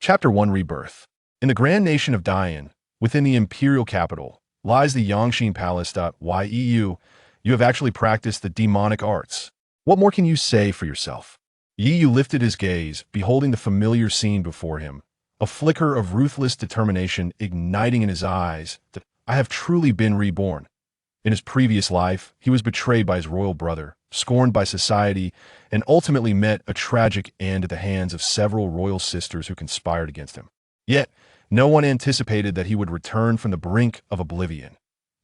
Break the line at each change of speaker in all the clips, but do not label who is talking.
Chapter 1 Rebirth. In the grand nation of Dian, within the imperial capital, lies the Yangxin Palace. Yeu, you have actually practiced the demonic arts. What more can you say for yourself? Yeu lifted his gaze, beholding the familiar scene before him, a flicker of ruthless determination igniting in his eyes. I have truly been reborn. In his previous life, he was betrayed by his royal brother, scorned by society, and ultimately met a tragic end at the hands of several royal sisters who conspired against him. Yet, no one anticipated that he would return from the brink of oblivion.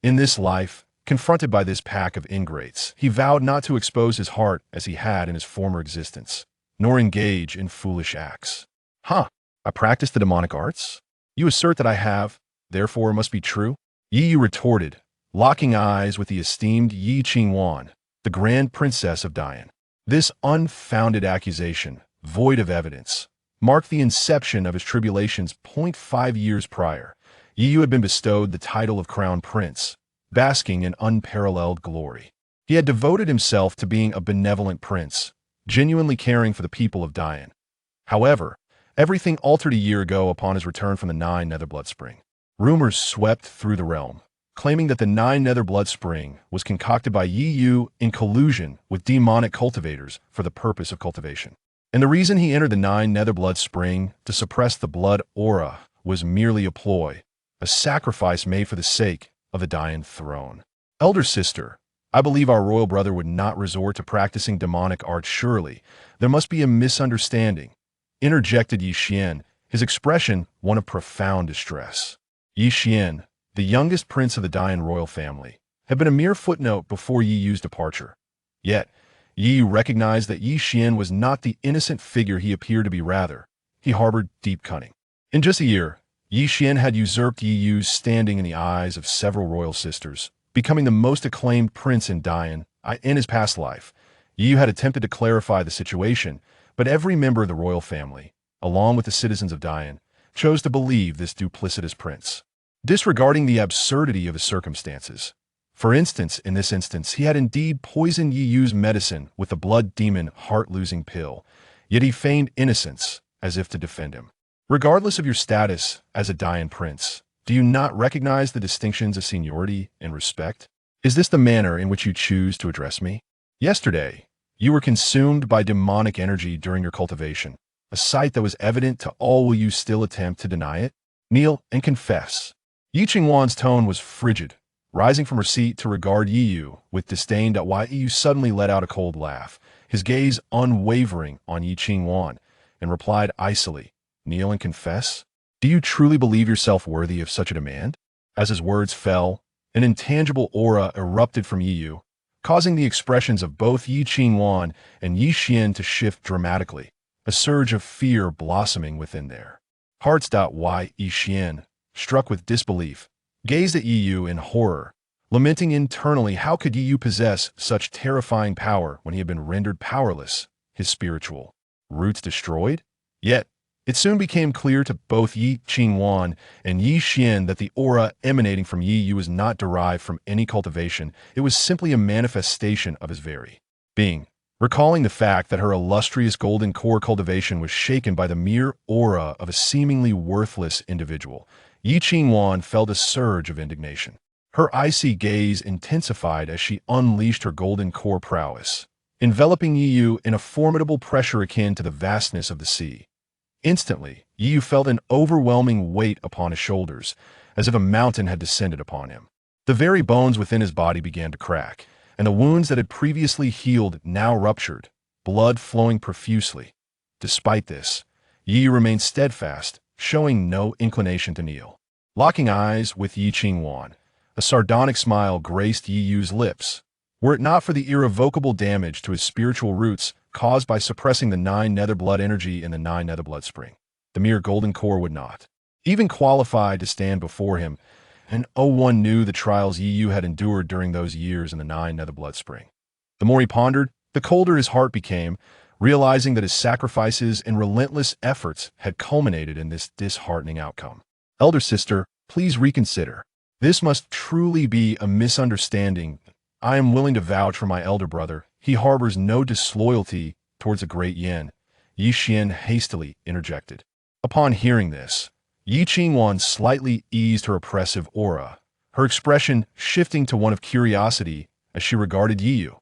In this life, confronted by this pack of ingrates, he vowed not to expose his heart as he had in his former existence, nor engage in foolish acts. I practice the demonic arts? You assert that I have, therefore it must be true? Yi retorted, locking eyes with the esteemed Yi Qingwan, the grand princess of Dian. This unfounded accusation, void of evidence, marked the inception of his tribulations. 5 years prior, Yi had been bestowed the title of crown prince, basking in unparalleled glory. He had devoted himself to being a benevolent prince, genuinely caring for the people of Dian. However, everything altered a year ago upon his return from the Nine Nether Blood Spring. Rumors swept through the realm, claiming that the Nine Nether Blood Spring was concocted by Yi in collusion with demonic cultivators for the purpose of cultivation. And the reason he entered the Nine Nether Blood Spring, to suppress the blood aura, was merely a ploy, a sacrifice made for the sake of the Dian throne. Elder sister, I believe our royal brother would not resort to practicing demonic arts. Surely, there must be a misunderstanding, interjected Yi Xian, his expression one of profound distress. Yi Xian, the youngest prince of the Dian royal family, had been a mere footnote before Yi Yu's departure. Yet, Yi recognized that Yi Xian was not the innocent figure he appeared to be. Rather, he harbored deep cunning. In just a year, Yi Xian had usurped Yi Yu's standing in the eyes of several royal sisters, becoming the most acclaimed prince in Dian. In his past life, Yi Yu had attempted to clarify the situation, but every member of the royal family, along with the citizens of Dian, chose to believe this duplicitous prince, disregarding the absurdity of his circumstances. For instance, in this instance, he had indeed poisoned Yi Yu's medicine with the blood demon heart-losing pill, yet he feigned innocence as if to defend him. Regardless of your status as a Dian prince, do you not recognize the distinctions of seniority and respect? Is this the manner in which you choose to address me? Yesterday, you were consumed by demonic energy during your cultivation, a sight that was evident to all. Will you still attempt to deny it? Kneel and confess. Yi Qingwan's tone was frigid, rising from her seat to regard Yi Yu with disdain. Yi Yu suddenly let out a cold laugh, his gaze unwavering on Yi Qingwan, and replied icily, "Kneel and confess? Do you truly believe yourself worthy of such a demand?" As his words fell, an intangible aura erupted from Yi Yu, causing the expressions of both Yi Qingwan and Yi Xian to shift dramatically, a surge of fear blossoming within their hearts. Yi Xian, struck with disbelief, gazed at Yi Yu in horror, lamenting internally how could Yi Yu possess such terrifying power when he had been rendered powerless, his spiritual roots destroyed? Yet, it soon became clear to both Yi Qingwan and Yi Xian that the aura emanating from Yi Yu was not derived from any cultivation. It was simply a manifestation of his very being. Recalling the fact that her illustrious golden core cultivation was shaken by the mere aura of a seemingly worthless individual, Yi Qingwan felt a surge of indignation. Her icy gaze intensified as she unleashed her golden core prowess, enveloping Yi Yu in a formidable pressure akin to the vastness of the sea. Instantly, Yi Yu felt an overwhelming weight upon his shoulders, as if a mountain had descended upon him. The very bones within his body began to crack, and the wounds that had previously healed now ruptured, blood flowing profusely. Despite this, Yi Yu remained steadfast, showing no inclination to kneel. Locking eyes with Yi Qingwan, a sardonic smile graced Yi Yu's lips. Were it not for the irrevocable damage to his spiritual roots caused by suppressing the Nine Nether Blood energy in the Nine Nether Blood Spring, the mere golden core would not even qualify to stand before him, and one knew the trials Yi Yu had endured during those years in the Nine Nether Blood Spring. The more he pondered, the colder his heart became, realizing that his sacrifices and relentless efforts had culminated in this disheartening outcome. Elder sister, please reconsider. This must truly be a misunderstanding. I am willing to vouch for my elder brother. He harbors no disloyalty towards a great Yin, Yi Xian hastily interjected. Upon hearing this, Yi Qingwan slightly eased her oppressive aura, her expression shifting to one of curiosity as she regarded Yi Yu.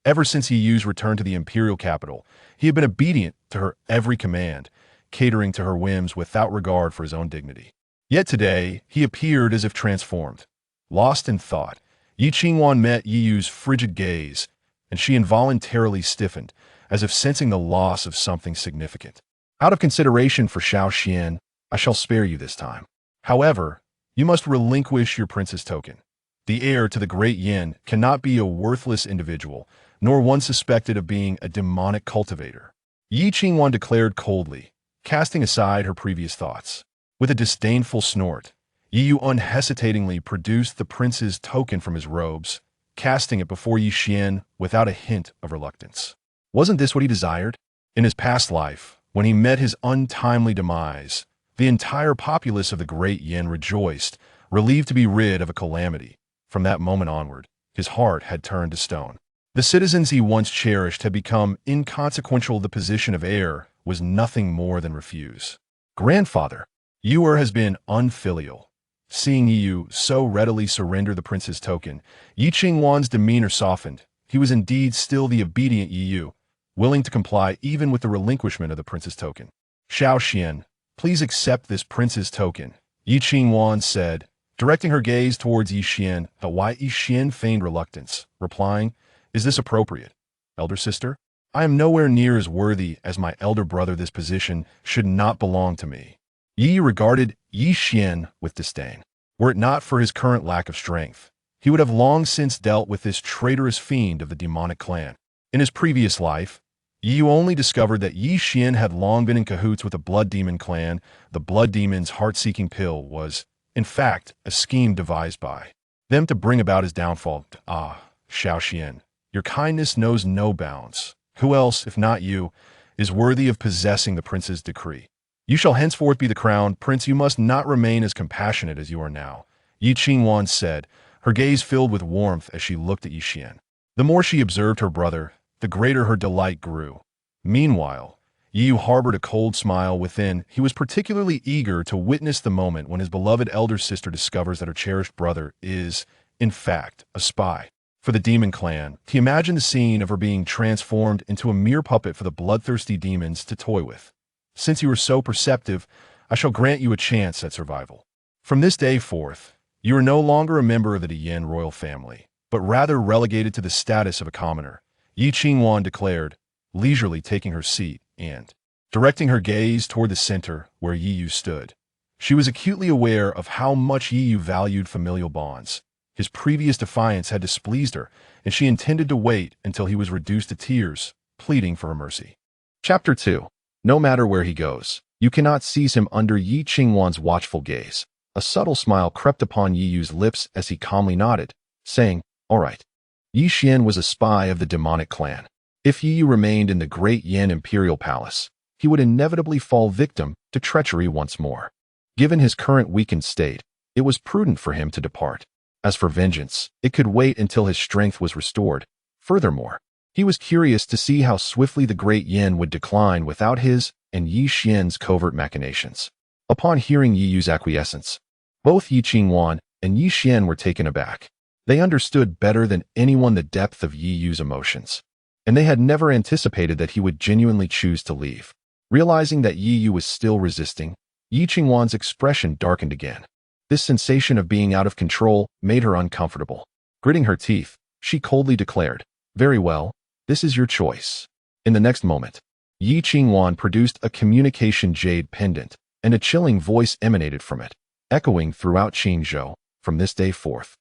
Ever since Yi Yu's return to the imperial capital, he had been obedient to her every command, catering to her whims without regard for his own dignity. Yet today, he appeared as if transformed. Lost in thought, Yi Qingwan met Yi Yu's frigid gaze, and she involuntarily stiffened, as if sensing the loss of something significant. Out of consideration for Xiao Xian, I shall spare you this time. However, you must relinquish your prince's token. The heir to the great Yin cannot be a worthless individual, nor one suspected of being a demonic cultivator. Yi Qingwan declared coldly, casting aside her previous thoughts. With a disdainful snort, Yi Yu unhesitatingly produced the prince's token from his robes, casting it before Yi Xian without a hint of reluctance. Wasn't this what he desired? In his past life, when he met his untimely demise, the entire populace of the great Yin rejoiced, relieved to be rid of a calamity. From that moment onward, his heart had turned to stone. The citizens he once cherished had become inconsequential. The position of heir was nothing more than refuse. Grandfather, Yuer has been unfilial. Seeing Yi Yu so readily surrender the prince's token, Yi Qingwan's demeanor softened. He was indeed still the obedient Yi Yu, willing to comply even with the relinquishment of the prince's token. Xiao Xian, please accept this prince's token, Yi Qingwan said, directing her gaze towards Yi Xian. Yi Xian feigned reluctance, replying, "Is this appropriate, elder sister? I am nowhere near as worthy as my elder brother. This position should not belong to me." Yi regarded Yi Xian with disdain. Were it not for his current lack of strength, he would have long since dealt with this traitorous fiend of the demonic clan. In his previous life, Yi only discovered that Yi Xian had long been in cahoots with the Blood Demon clan. The Blood Demon's heart-seeking pill was, in fact, a scheme devised by them to bring about his downfall. Ah, Xiao Xian, your kindness knows no bounds. Who else, if not you, is worthy of possessing the prince's decree? You shall henceforth be the crowned prince. You must not remain as compassionate as you are now, Yi Qingwan said, her gaze filled with warmth as she looked at Yi Xian. The more she observed her brother, the greater her delight grew. Meanwhile, Yi Yu harbored a cold smile within. He was particularly eager to witness the moment when his beloved elder sister discovers that her cherished brother is, in fact, a spy for the demon clan. He imagined the scene of her being transformed into a mere puppet for the bloodthirsty demons to toy with. Since you are so perceptive, I shall grant you a chance at survival. From this day forth, you are no longer a member of the Yin royal family, but rather relegated to the status of a commoner, Yi Qingwan declared, leisurely taking her seat and directing her gaze toward the center where Yi Yu stood. She was acutely aware of how much Yi Yu valued familial bonds. His previous defiance had displeased her, and she intended to wait until he was reduced to tears, pleading for her mercy. Chapter 2. No matter where he goes, you cannot seize him. Under Yi Qingwan's watchful gaze, a subtle smile crept upon Yi Yu's lips as he calmly nodded, saying, "All right." Yi Xian was a spy of the demonic clan. If Yi Yu remained in the great Yin imperial palace, he would inevitably fall victim to treachery once more. Given his current weakened state, it was prudent for him to depart. As for vengeance, it could wait until his strength was restored. Furthermore, he was curious to see how swiftly the great Yin would decline without his and Yi Xian's covert machinations. Upon hearing Yi Yu's acquiescence, both Yi Qingwan and Yi Xian were taken aback. They understood better than anyone the depth of Yi Yu's emotions, and they had never anticipated that he would genuinely choose to leave. Realizing that Yi Yu was still resisting, Yi Qingwan's expression darkened again. This sensation of being out of control made her uncomfortable. Gritting her teeth, she coldly declared, "Very well, this is your choice." In the next moment, Yi Qingwan produced a communication jade pendant, and a chilling voice emanated from it, echoing throughout Qingzhou. From this day forth,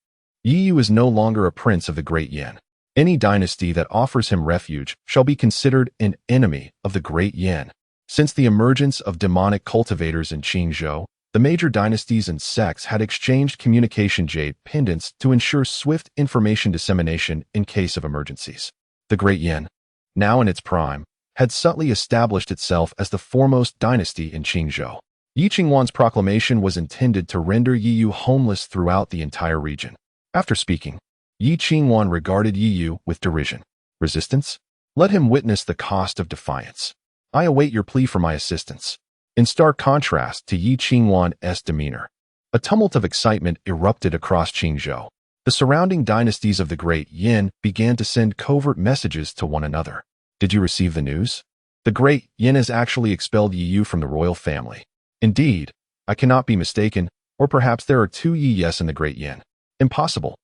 Yi Yu is no longer a prince of the great Yin. Any dynasty that offers him refuge shall be considered an enemy of the great Yin. Since the emergence of demonic cultivators in Qingzhou, the major dynasties and sects had exchanged communication jade pendants to ensure swift information dissemination in case of emergencies. The great Yin, now in its prime, had subtly established itself as the foremost dynasty in Qingzhou. Yi Qingwan's proclamation was intended to render Yi Yu homeless throughout the entire region. After speaking, Yi Qingwan regarded Yi Yu with derision. Resistance? Let him witness the cost of defiance. I await your plea for my assistance. In stark contrast to Yi Qingwan's demeanor, a tumult of excitement erupted across Qingzhou. The surrounding dynasties of the Great Yin began to send covert messages to one another. Did you receive the news? The Great Yin has actually expelled Yi Yu from the royal family. Indeed, I cannot be mistaken, or perhaps there are two Yi Yes in the Great Yin. Impossible.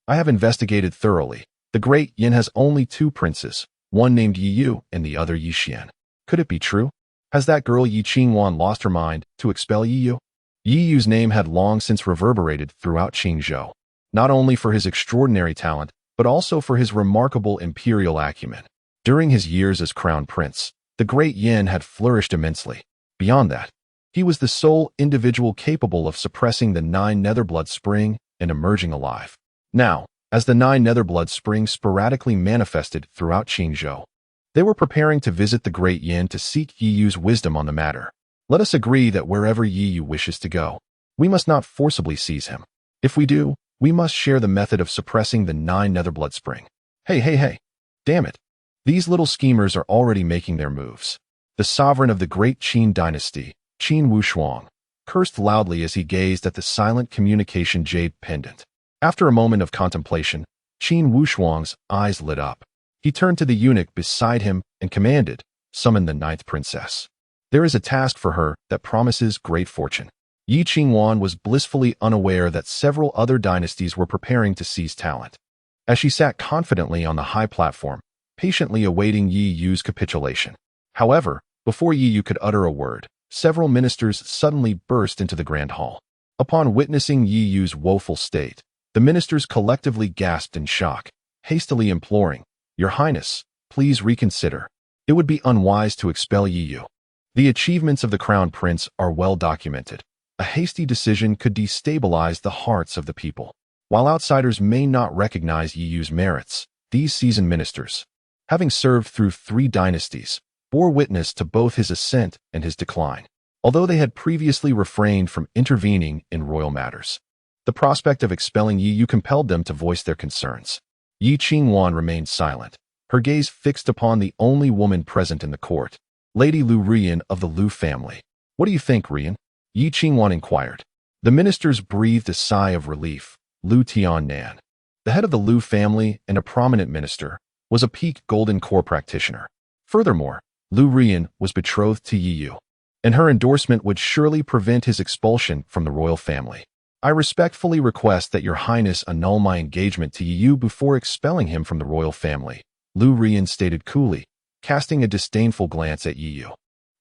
I have investigated thoroughly. The Great Yin has only two princes, one named Yi Yu and the other Yi Xian. Could it be true? Has that girl Yi Qingwan lost her mind to expel Yi Yu? Yi Yu's name had long since reverberated throughout Qingzhou, not only for his extraordinary talent, but also for his remarkable imperial acumen. During his years as crown prince, the Great Yin had flourished immensely. Beyond that, he was the sole individual capable of suppressing the 9 Netherblood Spring and emerging alive. Now, as the 9 Netherblood Springs sporadically manifested throughout Qingzhou, they were preparing to visit the Great Yin to seek Yi Yu's wisdom on the matter. Let us agree that wherever Yi Yu wishes to go, we must not forcibly seize him. If we do, we must share the method of suppressing the 9 Netherblood Spring. Hey. Damn it. These little schemers are already making their moves. The sovereign of the Great Qin dynasty, Qin Wushuang, cursed loudly as he gazed at the silent communication jade pendant. After a moment of contemplation, Qin Wushuang's eyes lit up. He turned to the eunuch beside him and commanded, "Summon the 9th princess. There is a task for her that promises great fortune." Yi Qingwan was blissfully unaware that several other dynasties were preparing to seize talent. As she sat confidently on the high platform, patiently awaiting Yi Yu's capitulation. However, before Yi Yu could utter a word, several ministers suddenly burst into the grand hall. Upon witnessing Yi Yu's woeful state, the ministers collectively gasped in shock, hastily imploring, "Your Highness, please reconsider. It would be unwise to expel Yi Yu. The achievements of the crown prince are well documented. A hasty decision could destabilize the hearts of the people. While outsiders may not recognize Yi Yu's merits, these seasoned ministers, having served through 3 dynasties, bore witness to both his ascent and his decline. Although they had previously refrained from intervening in royal matters, the prospect of expelling Yi Yu compelled them to voice their concerns. Yi Qingwan remained silent, her gaze fixed upon the only woman present in the court, Lady Lu Rian of the Lu family. "What do you think, Rian?" Yi Qingwan inquired. The ministers breathed a sigh of relief. Lu Tiannan, the head of the Lu family and a prominent minister, was a peak golden core practitioner. Furthermore, Lu Rian was betrothed to Yi Yu, and her endorsement would surely prevent his expulsion from the royal family. "I respectfully request that your Highness annul my engagement to Yi Yu before expelling him from the royal family," Lu Rian stated coolly, casting a disdainful glance at Yi Yu.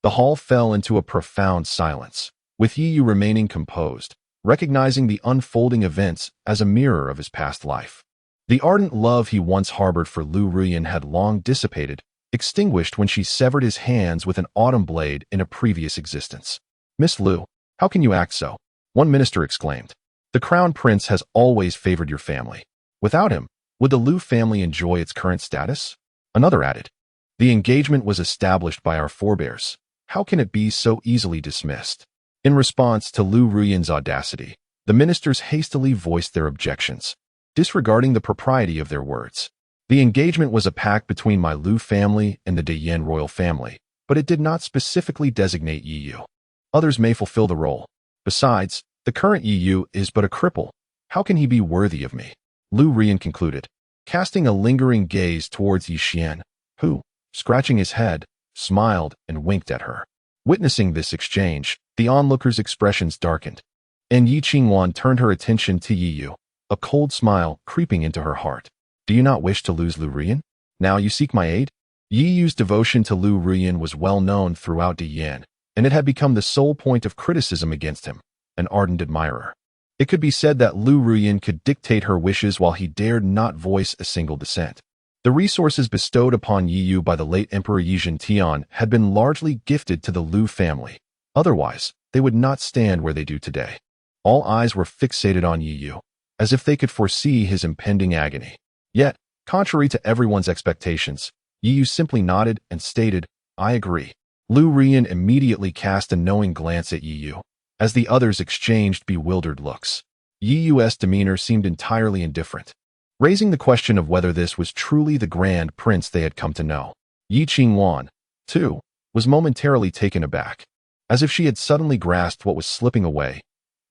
The hall fell into a profound silence, with Yi Yu remaining composed, recognizing the unfolding events as a mirror of his past life. The ardent love he once harbored for Lu Rian had long dissipated, extinguished when she severed his hands with an autumn blade in a previous existence. "Miss Lu, how can you act so?" one minister exclaimed. "The crown prince has always favored your family. Without him, would the Lu family enjoy its current status?" Another added, "The engagement was established by our forebears. How can it be so easily dismissed?" In response to Lu Rian's audacity, the ministers hastily voiced their objections, disregarding the propriety of their words. "The engagement was a pact between my Lu family and the Deyan royal family, but it did not specifically designate Yi Yu. Others may fulfill the role. Besides, the current Yi Yu is but a cripple. How can he be worthy of me?" Lu Rian concluded, casting a lingering gaze towards Yi Xian, who, scratching his head, smiled and winked at her. Witnessing this exchange, the onlookers' expressions darkened, and Yi Qingwan turned her attention to Yi Yu, a cold smile creeping into her heart. "Do you not wish to lose Lu Rian? Now you seek my aid?" Yi Yu's devotion to Lu Rian was well known throughout Deyan, and it had become the sole point of criticism against him, an ardent admirer. It could be said that Lu Rian could dictate her wishes while he dared not voice a single dissent. The resources bestowed upon Yi Yu by the late Emperor Yi Zhentian had been largely gifted to the Lu family. Otherwise, they would not stand where they do today. All eyes were fixated on Yi Yu, as if they could foresee his impending agony. Yet, contrary to everyone's expectations, Yi Yu simply nodded and stated, "I agree." Lu Rian immediately cast a knowing glance at Yi Yu, as the others exchanged bewildered looks. Yi Yu's demeanor seemed entirely indifferent, raising the question of whether this was truly the grand prince they had come to know. Yi Qingwan, too, was momentarily taken aback. as if she had suddenly grasped what was slipping away.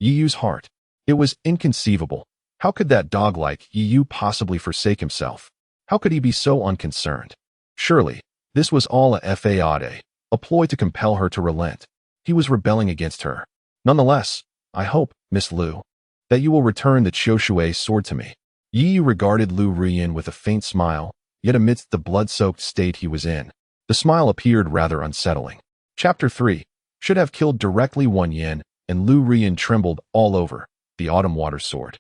Yi Yu's heart. It was inconceivable. How could that dog like Yi Yu possibly forsake himself? How could he be so unconcerned? Surely, this was all a fade, a ploy to compel her to relent. He was rebelling against her. Nonetheless, I hope, Miss Lu, that you will return the Qiushui sword to me. Yi Yu regarded Lu Ruyin with a faint smile, yet amidst the blood-soaked state he was in, the smile appeared rather unsettling. Chapter 3. Should have killed directly Wang Yin, and Lu Ruyin trembled all over. The Autumn Water Sword.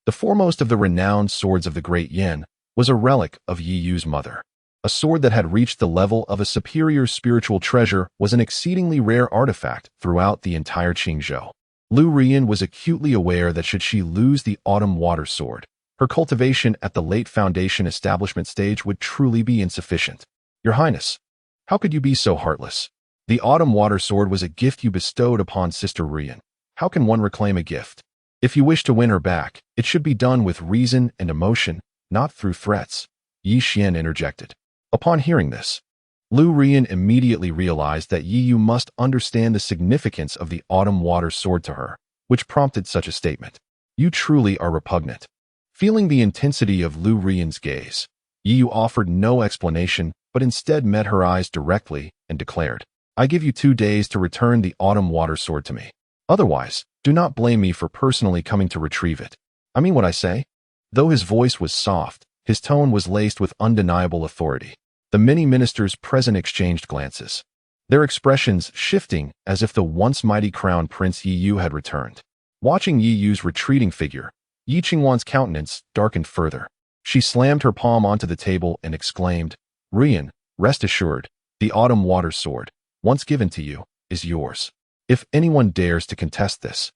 The foremost of the renowned swords of the Great Yin was a relic of Yi Yu's mother. A sword that had reached the level of a superior spiritual treasure was an exceedingly rare artifact throughout the entire Qingzhou. Lu Ruyin was acutely aware that should she lose the Autumn Water Sword, her cultivation at the late Foundation establishment stage would truly be insufficient. Your Highness, how could you be so heartless? The Autumn Water Sword was a gift you bestowed upon Sister Ruyin. How can one reclaim a gift? If you wish to win her back, it should be done with reason and emotion, not through threats, Yi Xian interjected. Upon hearing this, Lu Ruyin immediately realized that Yi Yu must understand the significance of the Autumn Water Sword to her, which prompted such a statement. You truly are repugnant. Feeling the intensity of Lu Ruyin's gaze, Yi Yu offered no explanation, but instead met her eyes directly and declared, I give you 2 days to return the Autumn Water Sword to me. Otherwise, do not blame me for personally coming to retrieve it. I mean what I say? Though his voice was soft, his tone was laced with undeniable authority. The many ministers present exchanged glances, their expressions shifting as if the once mighty crown prince Yi Yu had returned. Watching Yi Yu's retreating figure, Yi Qingwan's countenance darkened further. She slammed her palm onto the table and exclaimed, Ruyin, rest assured, the Autumn Water Sword, once given to you, is yours. If anyone dares to contest this,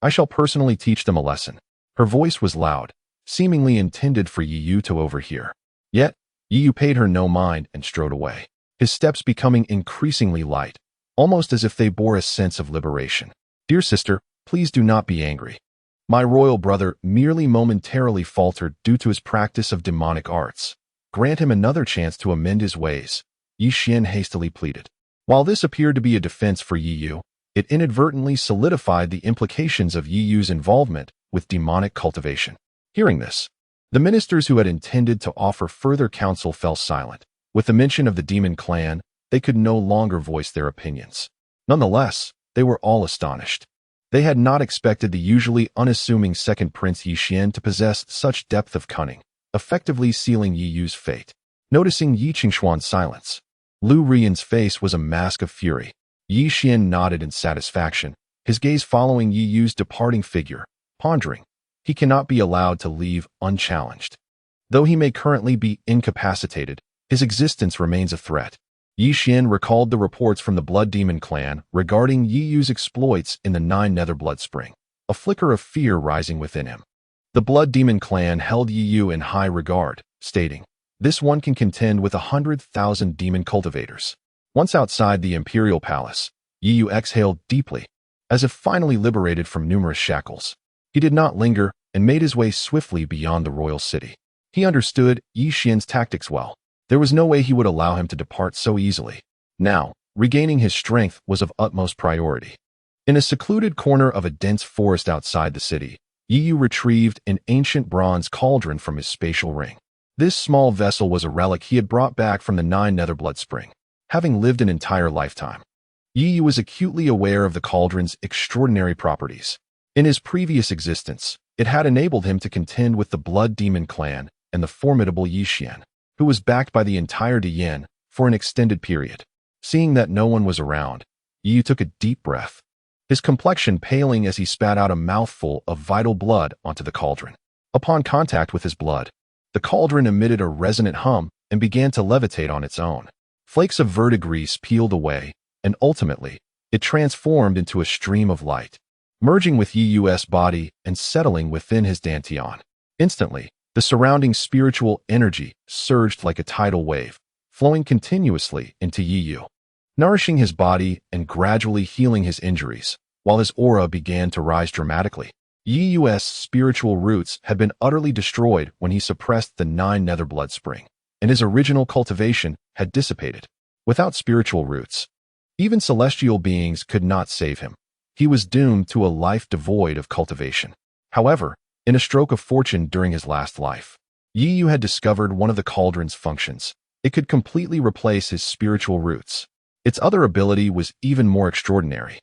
I shall personally teach them a lesson. Her voice was loud, seemingly intended for Yi Yu to overhear. Yet, Yi Yu paid her no mind and strode away, his steps becoming increasingly light, almost as if they bore a sense of liberation. Dear sister, please do not be angry. My royal brother merely momentarily faltered due to his practice of demonic arts. Grant him another chance to amend his ways, Yi Xian hastily pleaded. While this appeared to be a defense for Yi Yu, it inadvertently solidified the implications of Yi Yu's involvement with demonic cultivation. Hearing this, the ministers who had intended to offer further counsel fell silent. With the mention of the demon clan, they could no longer voice their opinions. Nonetheless, they were all astonished. They had not expected the usually unassuming second prince Yi Xian to possess such depth of cunning, effectively sealing Yi Yu's fate. Noticing Yi Qingxuan's silence, Lu Ruyin's face was a mask of fury. Yi Xian nodded in satisfaction, his gaze following Yi Yu's departing figure, pondering. He cannot be allowed to leave unchallenged. Though he may currently be incapacitated, his existence remains a threat. Yi Xian recalled the reports from the Blood Demon clan regarding Yi Yu's exploits in the 9 Nether Blood Spring, a flicker of fear rising within him. The Blood Demon clan held Yi Yu in high regard, stating, this one can contend with 100,000 demon cultivators. Once outside the Imperial Palace, Yi Yu exhaled deeply, as if finally liberated from numerous shackles. He did not linger and made his way swiftly beyond the royal city. He understood Yi Xian's tactics well. There was no way he would allow him to depart so easily. Now, regaining his strength was of utmost priority. In a secluded corner of a dense forest outside the city, Yi Yu retrieved an ancient bronze cauldron from his spatial ring. This small vessel was a relic he had brought back from the 9 Nether Blood Spring. Having lived an entire lifetime, Yi Yu was acutely aware of the cauldron's extraordinary properties. In his previous existence, it had enabled him to contend with the Blood Demon clan and the formidable Yi Xian, who was backed by the entire Dian for an extended period. Seeing that no one was around, Yi Yu took a deep breath, his complexion paling as he spat out a mouthful of vital blood onto the cauldron. Upon contact with his blood, the cauldron emitted a resonant hum and began to levitate on its own. Flakes of verdigris peeled away, and ultimately, it transformed into a stream of light, merging with Yi Yu's body and settling within his dantian. Instantly, the surrounding spiritual energy surged like a tidal wave, flowing continuously into Yi Yu, nourishing his body and gradually healing his injuries, while his aura began to rise dramatically. Yi Yu's spiritual roots had been utterly destroyed when he suppressed the 9 Nether Blood Spring, and his original cultivation had dissipated. Without spiritual roots, Even celestial beings could not save him. He was doomed to a life devoid of cultivation. However, in a stroke of fortune during his last life, Yi Yu had discovered one of the cauldron's functions. It could completely replace his spiritual roots. Its other ability was even more extraordinary.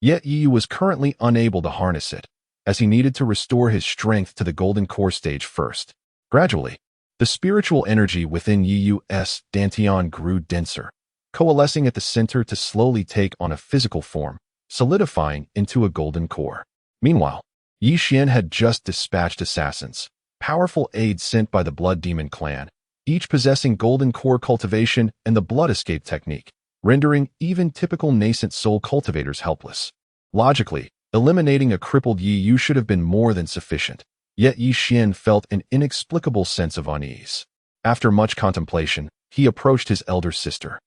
Yet Yi Yu was currently unable to harness it, as he needed to restore his strength to the golden core stage first. Gradually, the spiritual energy within Yi Yu's dantian grew denser, coalescing at the center to slowly take on a physical form, solidifying into a golden core. Meanwhile, Yi Xian had just dispatched assassins, powerful aides sent by the Blood Demon clan, each possessing golden core cultivation and the blood escape technique, rendering even typical nascent soul cultivators helpless. Logically, eliminating a crippled Yi Yu should have been more than sufficient, yet Yi Xian felt an inexplicable sense of unease. After much contemplation, he approached his elder sister,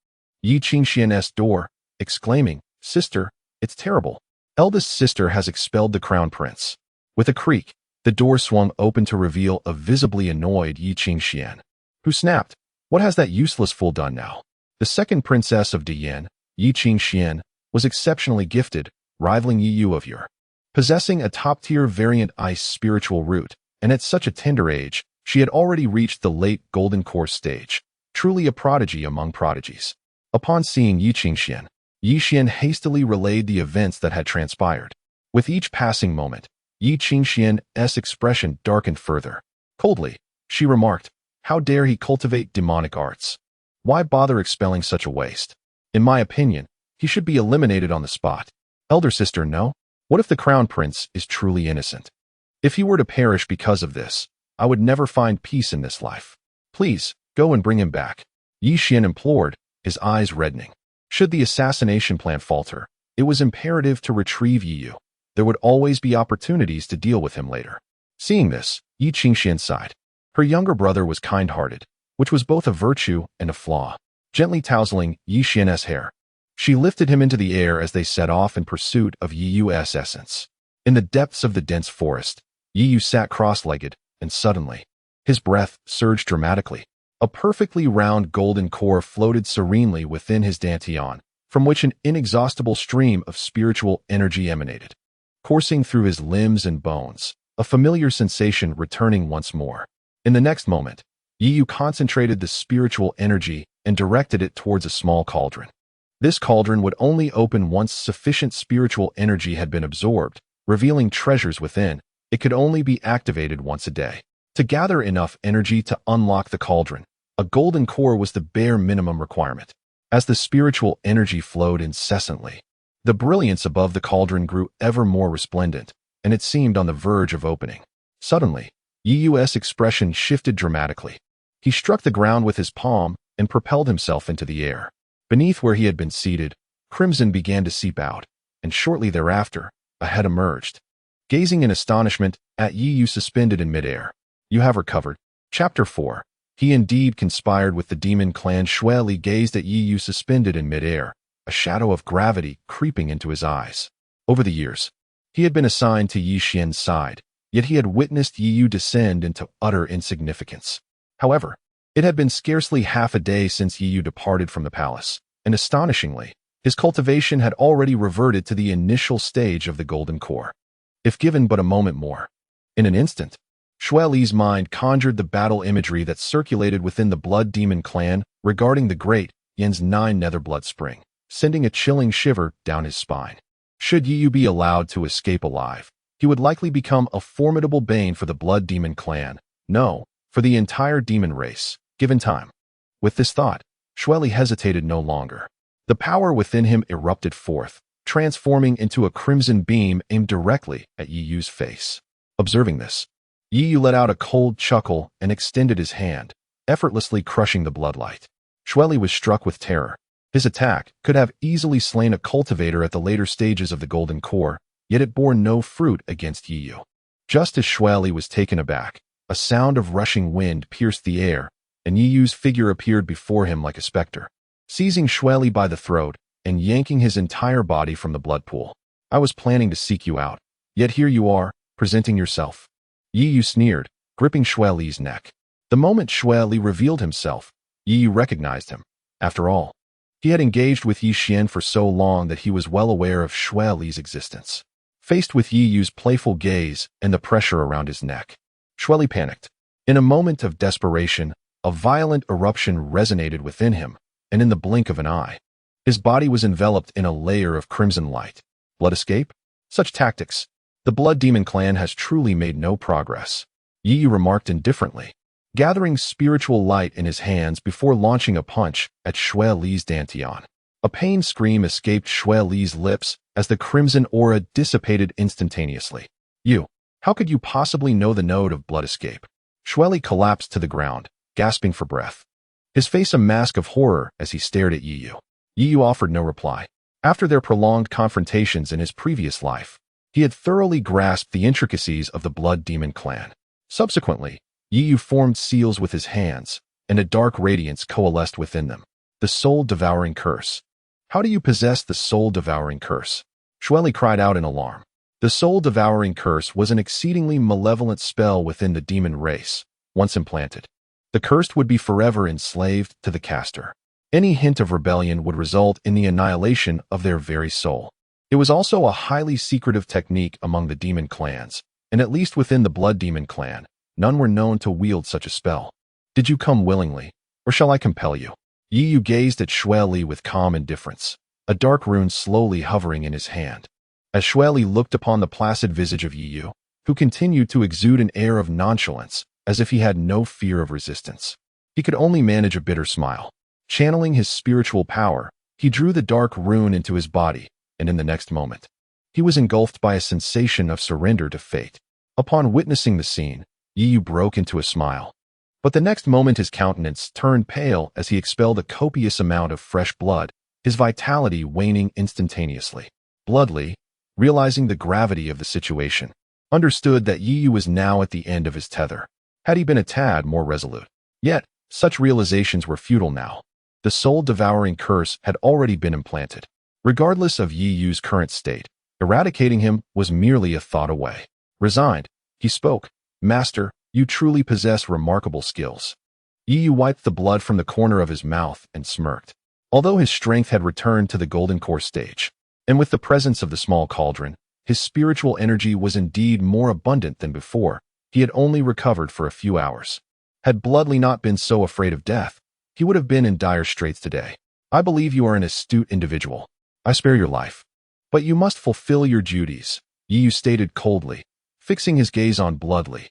Yi Qingxian's door, exclaiming, "Sister, it's terrible. Eldest sister has expelled the crown prince." With a creak, the door swung open to reveal a visibly annoyed Yi Qingxian, who snapped, "What has that useless fool done now?" The second princess of Diyan, Yi Qingxian, was exceptionally gifted, rivaling Yi Yu of Yur. Possessing a top-tier variant ice spiritual root, and at such a tender age, she had already reached the late golden core stage, truly a prodigy among prodigies. Upon seeing Yi Qingxian, Yi Xian hastily relayed the events that had transpired. With each passing moment, Yi Qingxian's expression darkened further. Coldly, she remarked, "How dare he cultivate demonic arts? Why bother expelling such a waste? In my opinion, he should be eliminated on the spot." Elder sister, no? What if the crown prince is truly innocent? If he were to perish because of this, I would never find peace in this life. Please, go and bring him back. Yi Xian implored, his eyes reddening. Should the assassination plan falter, it was imperative to retrieve Yi Yu. There would always be opportunities to deal with him later. Seeing this, Yi Qingxian sighed. Her younger brother was kind-hearted, which was both a virtue and a flaw. Gently tousling Yi Xian's hair, she lifted him into the air as they set off in pursuit of Yi Yu's essence. In the depths of the dense forest, Yi Yu sat cross-legged, and suddenly, his breath surged dramatically. A perfectly round golden core floated serenely within his dantian, from which an inexhaustible stream of spiritual energy emanated. Coursing through his limbs and bones, a familiar sensation returning once more. In the next moment, Yi Yu concentrated the spiritual energy and directed it towards a small cauldron. This cauldron would only open once sufficient spiritual energy had been absorbed, revealing treasures within. It could only be activated once a day. To gather enough energy to unlock the cauldron, a golden core was the bare minimum requirement. As the spiritual energy flowed incessantly, the brilliance above the cauldron grew ever more resplendent, and it seemed on the verge of opening. Suddenly, Yi Yu's expression shifted dramatically. He struck the ground with his palm and propelled himself into the air. Beneath where he had been seated, crimson began to seep out, and shortly thereafter, a head emerged. Gazing in astonishment at Yi Yu suspended in midair. "You have recovered." Chapter 4. He indeed conspired with the demon clan. Shui Li gazed at Yi Yu suspended in midair, a shadow of gravity creeping into his eyes. Over the years, he had been assigned to Yi Xian's side, yet he had witnessed Yi Yu descend into utter insignificance. However, it had been scarcely half a day since Yi Yu departed from the palace, and astonishingly, his cultivation had already reverted to the initial stage of the golden core. If given but a moment more. In an instant, Shui Li's mind conjured the battle imagery that circulated within the Blood Demon clan regarding the great Yan's 9 nether blood spring, sending a chilling shiver down his spine. Should Yi Yu be allowed to escape alive, he would likely become a formidable bane for the Blood Demon clan. No, for the entire demon race, given time. With this thought, Shui Li hesitated no longer. The power within him erupted forth, transforming into a crimson beam aimed directly at Yi Yu's face. Observing this, Yi Yu let out a cold chuckle and extended his hand, effortlessly crushing the bloodlight. Shui Li was struck with terror. His attack could have easily slain a cultivator at the later stages of the golden core, yet it bore no fruit against Yi Yu. Just as Shui Li was taken aback, a sound of rushing wind pierced the air, and Yi Yu's figure appeared before him like a specter. Seizing Shui Li by the throat and yanking his entire body from the blood pool. "I was planning to seek you out, yet here you are, presenting yourself." Yi Yu sneered, gripping Shui Li's neck. The moment Shui Li revealed himself, Yi Yu recognized him. After all, He had engaged with Yi Xian for so long that he was well aware of Shui Li's existence. Faced with Yi Yu's playful gaze and the pressure around his neck, Shui Li panicked. In a moment of desperation, a violent eruption resonated within him, and in the blink of an eye, his body was enveloped in a layer of crimson light. Blood escape? Such tactics. The Blood Demon clan has truly made no progress, Yi Yu remarked indifferently, gathering spiritual light in his hands before launching a punch at Shui Li's dantian. A pained scream escaped Shui Li's lips as the crimson aura dissipated instantaneously. You, how could you possibly know the node of blood escape? Shui Li collapsed to the ground, gasping for breath, his face a mask of horror as he stared at Yi Yu. Yi Yu offered no reply. After their prolonged confrontations in his previous life, he had thoroughly grasped the intricacies of the Blood Demon clan. Subsequently, Yi Yu formed seals with his hands, and a dark radiance coalesced within them. The soul-devouring curse. How do you possess the soul-devouring curse? Shui Li cried out in alarm. The soul-devouring curse was an exceedingly malevolent spell within the demon race. Once implanted, the cursed would be forever enslaved to the caster. Any hint of rebellion would result in the annihilation of their very soul. It was also a highly secretive technique among the demon clans, and at least within the Blood Demon clan, none were known to wield such a spell. Did you come willingly, or shall I compel you? Yi Yu gazed at Shui Li with calm indifference, a dark rune slowly hovering in his hand. As Shui Li looked upon the placid visage of Yi Yu, who continued to exude an air of nonchalance, as if he had no fear of resistance, he could only manage a bitter smile. Channeling his spiritual power, he drew the dark rune into his body, and in the next moment, he was engulfed by a sensation of surrender to fate. Upon witnessing the scene, Yi Yu broke into a smile. But the next moment his countenance turned pale as he expelled a copious amount of fresh blood, his vitality waning instantaneously. Blood Li, realizing the gravity of the situation, understood that Yi Yu was now at the end of his tether. Had he been a tad more resolute. Yet, such realizations were futile now. The soul-devouring curse had already been implanted. Regardless of Yi Yu's current state, eradicating him was merely a thought away. Resigned, he spoke. Master, you truly possess remarkable skills. Yi Yu wiped the blood from the corner of his mouth and smirked. Although his strength had returned to the golden core stage, and with the presence of the small cauldron, his spiritual energy was indeed more abundant than before. He had only recovered for a few hours. Had Blood Li not been so afraid of death, he would have been in dire straits today. I believe you are an astute individual. I spare your life. But you must fulfill your duties, Yi Yu stated coldly, fixing his gaze on Blood Li.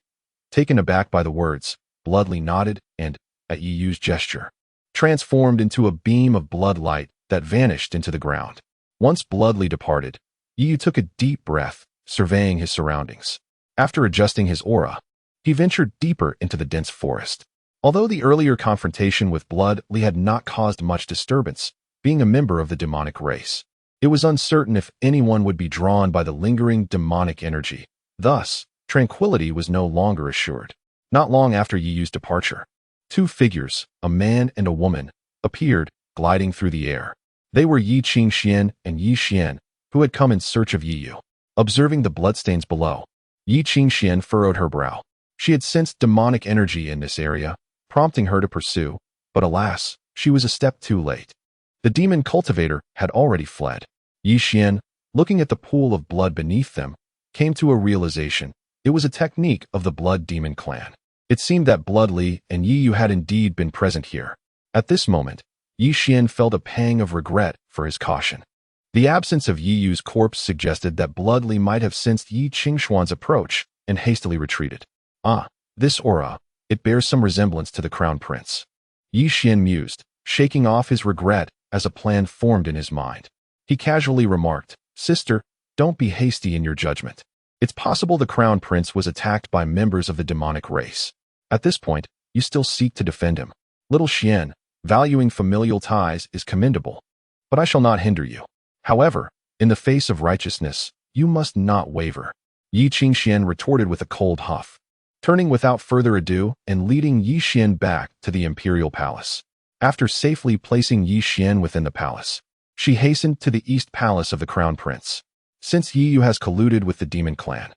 Taken aback by the words, Blood Li nodded and, at Yi Yu's gesture, transformed into a beam of blood light that vanished into the ground. Once Blood Li departed, Yi Yu took a deep breath, surveying his surroundings. After adjusting his aura, he ventured deeper into the dense forest. Although the earlier confrontation with Blood Li had not caused much disturbance, being a member of the demonic race, it was uncertain if anyone would be drawn by the lingering demonic energy. Thus, tranquility was no longer assured. Not long after Yi Yu's departure, two figures, a man and a woman, appeared, gliding through the air. They were Yi Qingxian and Yi Xian, who had come in search of Yi Yu. Observing the bloodstains below, Yi Qingxian furrowed her brow. She had sensed demonic energy in this area, prompting her to pursue, but alas, she was a step too late. The demon cultivator had already fled. Yi Xian, looking at the pool of blood beneath them, came to a realization. It was a technique of the Blood Demon clan. It seemed that Blood Li and Yi Yu had indeed been present here. At this moment, Yi Xian felt a pang of regret for his caution. The absence of Yi Yu's corpse suggested that Blood Li might have sensed Yi Qingshuan's approach and hastily retreated. Ah, this aura, it bears some resemblance to the Crown Prince. Yi Xian mused, shaking off his regret as a plan formed in his mind. He casually remarked, Sister, don't be hasty in your judgment. It's possible the Crown Prince was attacked by members of the demonic race. At this point, you still seek to defend him. Little Xian, valuing familial ties is commendable, but I shall not hinder you. However, in the face of righteousness, you must not waver. Yi Qingxian retorted with a cold huff, turning without further ado and leading Yi Xian back to the imperial palace. After safely placing Yi Xian within the palace, she hastened to the East Palace of the Crown Prince. Since Yi Yu has colluded with the demon clan,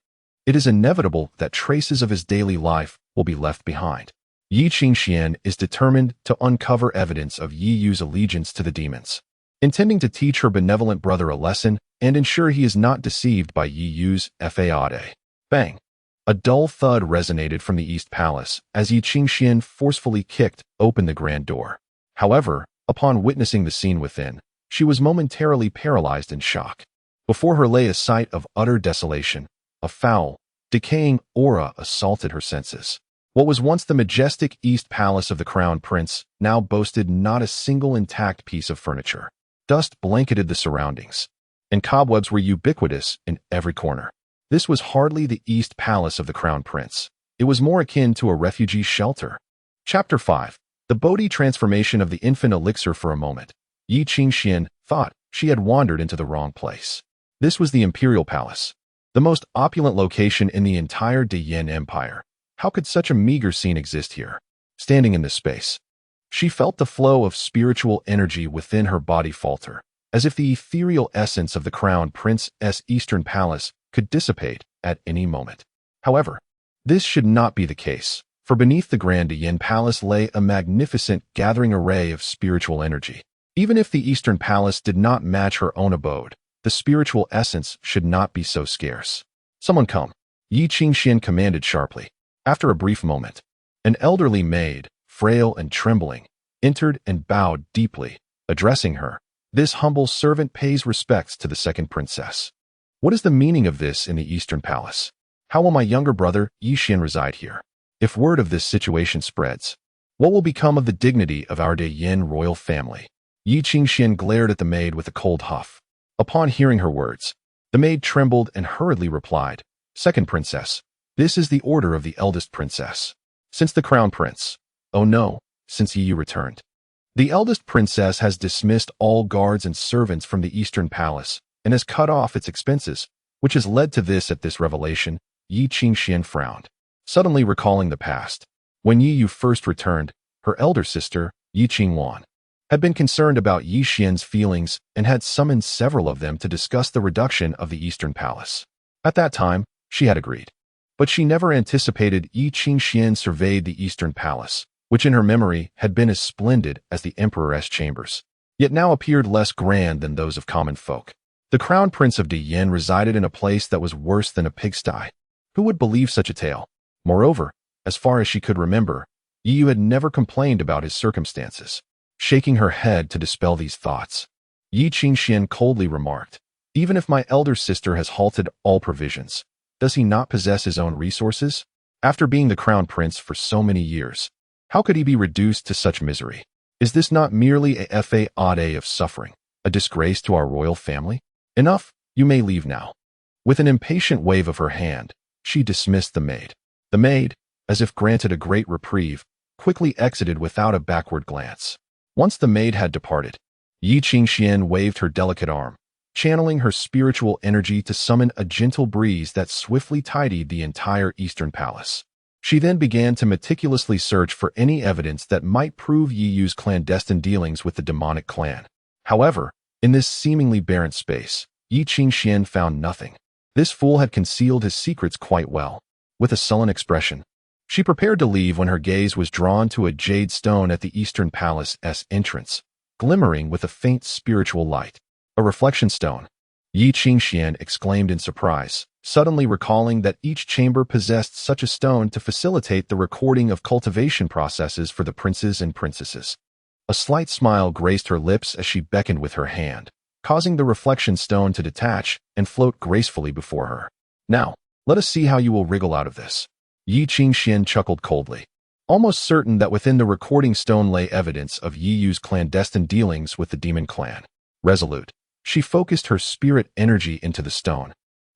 it is inevitable that traces of his daily life will be left behind. Yi Qingxian is determined to uncover evidence of Yi Yu's allegiance to the demons, intending to teach her benevolent brother a lesson and ensure he is not deceived by Yi Yu's fade. Bang! A dull thud resonated from the East Palace as Yi Qingxian forcefully kicked open the grand door. However, upon witnessing the scene within, she was momentarily paralyzed in shock. Before her lay a sight of utter desolation. A foul, decaying aura assaulted her senses. What was once the majestic East Palace of the Crown Prince now boasted not a single intact piece of furniture. Dust blanketed the surroundings, and cobwebs were ubiquitous in every corner. This was hardly the East Palace of the Crown Prince. It was more akin to a refugee shelter. Chapter 5. The Bodhi transformation of the infant elixir. For a moment, Yi Qingxian thought she had wandered into the wrong place. This was the Imperial Palace, the most opulent location in the entire Diyin Empire. How could such a meager scene exist here? Standing in this space, she felt the flow of spiritual energy within her body falter, as if the ethereal essence of the Crown Prince's Eastern Palace could dissipate at any moment. However, this should not be the case, for beneath the Grand Diyin Palace lay a magnificent gathering array of spiritual energy. Even if the Eastern Palace did not match her own abode, the spiritual essence should not be so scarce. Someone come, Yi Qingxian commanded sharply. After a brief moment, an elderly maid, frail and trembling, entered and bowed deeply, addressing her. This humble servant pays respects to the second princess. What is the meaning of this in the Eastern Palace? How will my younger brother, Yi Xian, reside here? If word of this situation spreads, what will become of the dignity of our Diyin royal family? Yi Qingxian glared at the maid with a cold huff. Upon hearing her words, the maid trembled and hurriedly replied, Second princess, this is the order of the eldest princess. Since the crown prince, oh no, since Yi Yu returned, the eldest princess has dismissed all guards and servants from the Eastern Palace and has cut off its expenses, which has led to this. At this revelation, Yi Qingxian frowned, suddenly recalling the past. When Yi Yu first returned, her elder sister, Yi Qingwan, had been concerned about Yi Xian's feelings and had summoned several of them to discuss the reduction of the Eastern Palace. At that time, she had agreed. But she never anticipated Yi Qingxian surveyed the Eastern Palace, which in her memory had been as splendid as the Emperor's chambers, yet now appeared less grand than those of common folk. The Crown Prince of Diyin resided in a place that was worse than a pigsty. Who would believe such a tale? Moreover, as far as she could remember, Yi Yu had never complained about his circumstances. Shaking her head to dispel these thoughts, Yi Qingxian coldly remarked, Even if my elder sister has halted all provisions, does he not possess his own resources? After being the crown prince for so many years, how could he be reduced to such misery? Is this not merely a fade of suffering, a disgrace to our royal family? Enough, you may leave now. With an impatient wave of her hand, she dismissed the maid. The maid, as if granted a great reprieve, quickly exited without a backward glance. Once the maid had departed, Yi Qingxian waved her delicate arm, channeling her spiritual energy to summon a gentle breeze that swiftly tidied the entire Eastern Palace. She then began to meticulously search for any evidence that might prove Yi Yu's clandestine dealings with the demonic clan. However, in this seemingly barren space, Yi Qingxian found nothing. This fool had concealed his secrets quite well. With a sullen expression, she prepared to leave when her gaze was drawn to a jade stone at the Eastern Palace's entrance, glimmering with a faint spiritual light. A reflection stone. Yi Qingxian exclaimed in surprise, suddenly recalling that each chamber possessed such a stone to facilitate the recording of cultivation processes for the princes and princesses. A slight smile graced her lips as she beckoned with her hand, causing the reflection stone to detach and float gracefully before her. Now, let us see how you will wriggle out of this. Yi Qingxian chuckled coldly, almost certain that within the recording stone lay evidence of Yi Yu's clandestine dealings with the demon clan. Resolute, she focused her spirit energy into the stone,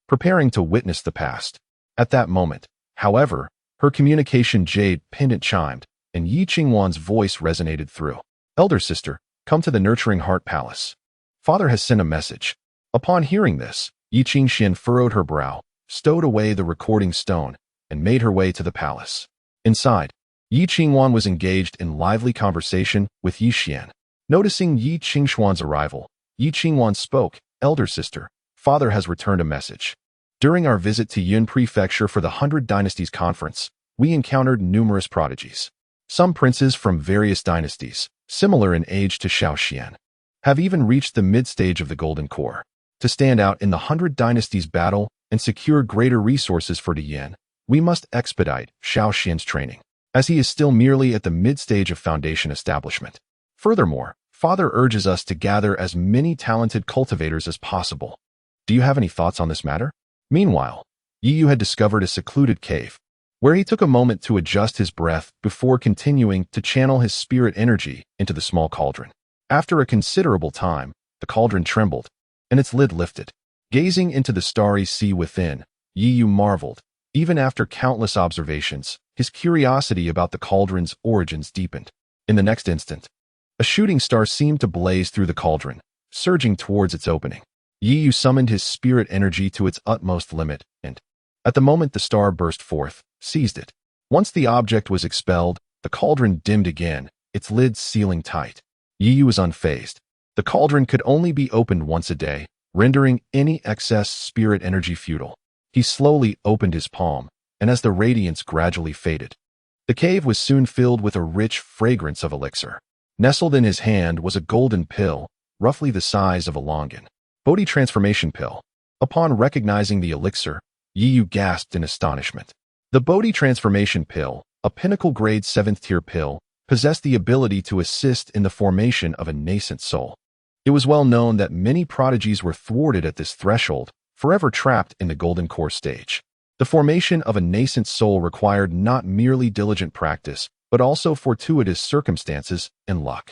preparing to witness the past. At that moment, however, her communication jade pendant chimed, and Yi Qingwan's voice resonated through. Elder sister, come to the Nurturing Heart Palace. Father has sent a message. Upon hearing this, Yi Qingxian furrowed her brow, stowed away the recording stone, and made her way to the palace. Inside, Yi Qingwan was engaged in lively conversation with Yi Xian. Noticing Yi Qingxuan's arrival, Yi Qingwan spoke, Elder sister, father has returned a message. During our visit to Yun Prefecture for the 100 Dynasties Conference, we encountered numerous prodigies. Some princes from various dynasties, similar in age to Xian, have even reached the mid-stage of the Golden Core. To stand out in the 100 Dynasties battle and secure greater resources for the Yin, we must expedite Xian's training, as he is still merely at the mid-stage of foundation establishment. Furthermore, Father urges us to gather as many talented cultivators as possible. Do you have any thoughts on this matter? Meanwhile, Yu had discovered a secluded cave, where he took a moment to adjust his breath before continuing to channel his spirit energy into the small cauldron. After a considerable time, the cauldron trembled, and its lid lifted. Gazing into the starry sea within, Yu marveled. Even after countless observations, his curiosity about the cauldron's origins deepened. In the next instant, a shooting star seemed to blaze through the cauldron, surging towards its opening. Yu summoned his spirit energy to its utmost limit, and, at the moment the star burst forth, seized it. Once the object was expelled, the cauldron dimmed again, its lid sealing tight. Yu was unfazed. The cauldron could only be opened once a day, rendering any excess spirit energy futile. He slowly opened his palm, and as the radiance gradually faded, the cave was soon filled with a rich fragrance of elixir. Nestled in his hand was a golden pill, roughly the size of a longan. Bodhi transformation pill. Upon recognizing the elixir, Yu gasped in astonishment. The Bodhi transformation pill, a pinnacle-grade 7th-tier pill, possessed the ability to assist in the formation of a nascent soul. It was well known that many prodigies were thwarted at this threshold, forever trapped in the Golden Core stage. The formation of a nascent soul required not merely diligent practice, but also fortuitous circumstances and luck.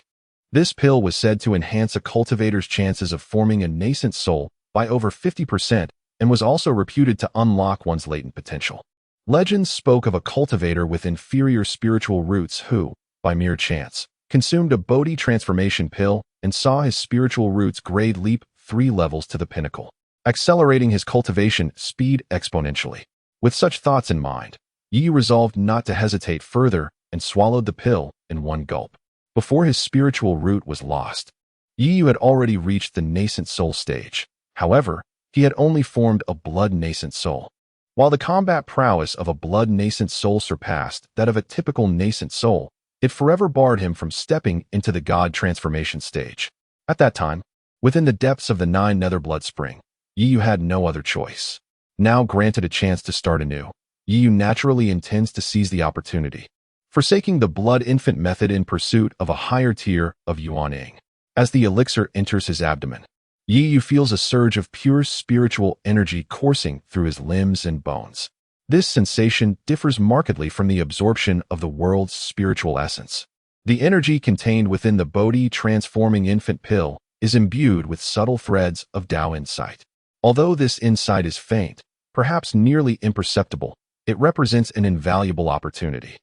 This pill was said to enhance a cultivator's chances of forming a nascent soul by over 50% and was also reputed to unlock one's latent potential. Legends spoke of a cultivator with inferior spiritual roots who, by mere chance, consumed a Bodhi transformation pill and saw his spiritual roots grade leap 3 levels to the pinnacle, accelerating his cultivation speed exponentially. With such thoughts in mind, Yi resolved not to hesitate further and swallowed the pill in one gulp. Before his spiritual root was lost, Yi had already reached the nascent soul stage. However, he had only formed a blood nascent soul. While the combat prowess of a blood nascent soul surpassed that of a typical nascent soul, it forever barred him from stepping into the god transformation stage. At that time, within the depths of the 9 nether blood spring, Yi had no other choice. Now granted a chance to start anew, Yi naturally intends to seize the opportunity, forsaking the blood infant method in pursuit of a higher tier of yuaning. As the elixir enters his abdomen, Yi feels a surge of pure spiritual energy coursing through his limbs and bones. This sensation differs markedly from the absorption of the world's spiritual essence. The energy contained within the Bodhi transforming infant pill is imbued with subtle threads of Tao insight. Although this insight is faint, perhaps nearly imperceptible, it represents an invaluable opportunity.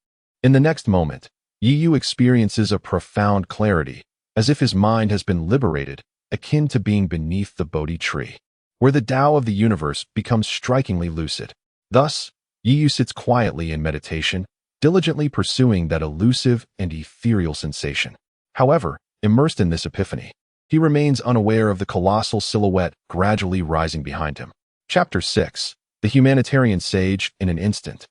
In the next moment, Yi experiences a profound clarity, as if his mind has been liberated, akin to being beneath the Bodhi tree, where the Tao of the universe becomes strikingly lucid. Thus, Yi sits quietly in meditation, diligently pursuing that elusive and ethereal sensation. However, immersed in this epiphany, he remains unaware of the colossal silhouette gradually rising behind him. Chapter 6. The Humanitarian Sage in an Instant.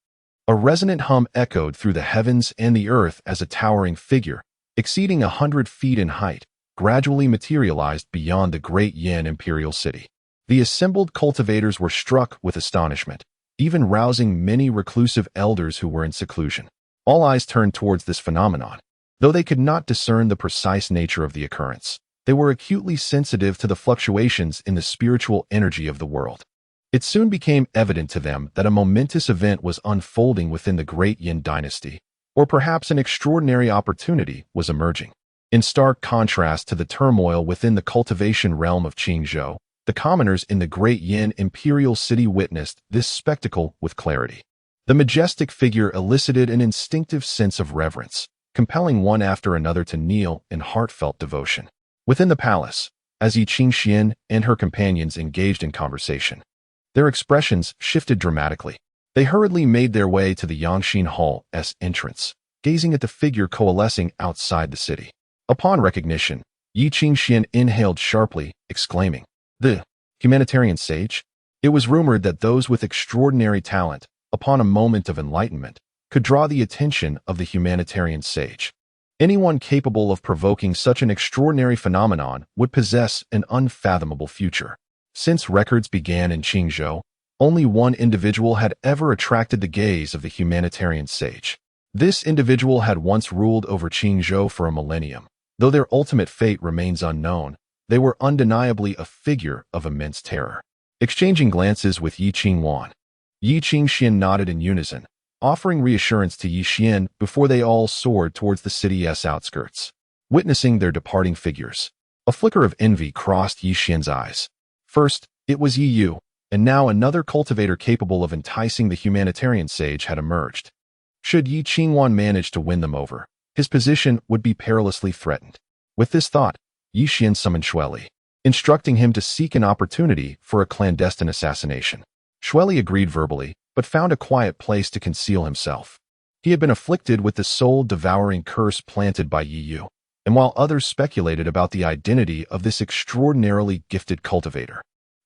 A resonant hum echoed through the heavens and the earth as a towering figure, exceeding 100 feet in height, gradually materialized beyond the great Yin imperial city. The assembled cultivators were struck with astonishment, even rousing many reclusive elders who were in seclusion. All eyes turned towards this phenomenon. Though they could not discern the precise nature of the occurrence, they were acutely sensitive to the fluctuations in the spiritual energy of the world. It soon became evident to them that a momentous event was unfolding within the great Yin dynasty, or perhaps an extraordinary opportunity was emerging. In stark contrast to the turmoil within the cultivation realm of Qingzhou, the commoners in the great Yin imperial city witnessed this spectacle with clarity. The majestic figure elicited an instinctive sense of reverence, compelling one after another to kneel in heartfelt devotion. Within the palace, as Yi Qingxian and her companions engaged in conversation, their expressions shifted dramatically. They hurriedly made their way to the Yangxin Hall's entrance, gazing at the figure coalescing outside the city. Upon recognition, Yi Qingxian inhaled sharply, exclaiming, "The humanitarian sage?" It was rumored that those with extraordinary talent, upon a moment of enlightenment, could draw the attention of the humanitarian sage. Anyone capable of provoking such an extraordinary phenomenon would possess an unfathomable future. Since records began in Qingzhou, only one individual had ever attracted the gaze of the humanitarian sage. This individual had once ruled over Qingzhou for a millennium. Though their ultimate fate remains unknown, they were undeniably a figure of immense terror. Exchanging glances with Yi Qingwan, Yi Qingxian nodded in unison, offering reassurance to Yi Xian before they all soared towards the city's outskirts. Witnessing their departing figures, a flicker of envy crossed Yi Xian's eyes. First, it was Yi Yu, and now another cultivator capable of enticing the humanitarian sage had emerged. Should Yi Qingwan manage to win them over, his position would be perilously threatened. With this thought, Yi Xian summoned Shueli, instructing him to seek an opportunity for a clandestine assassination. Shueli agreed verbally, but found a quiet place to conceal himself. He had been afflicted with the soul-devouring curse planted by Yi Yu, and while others speculated about the identity of this extraordinarily gifted cultivator,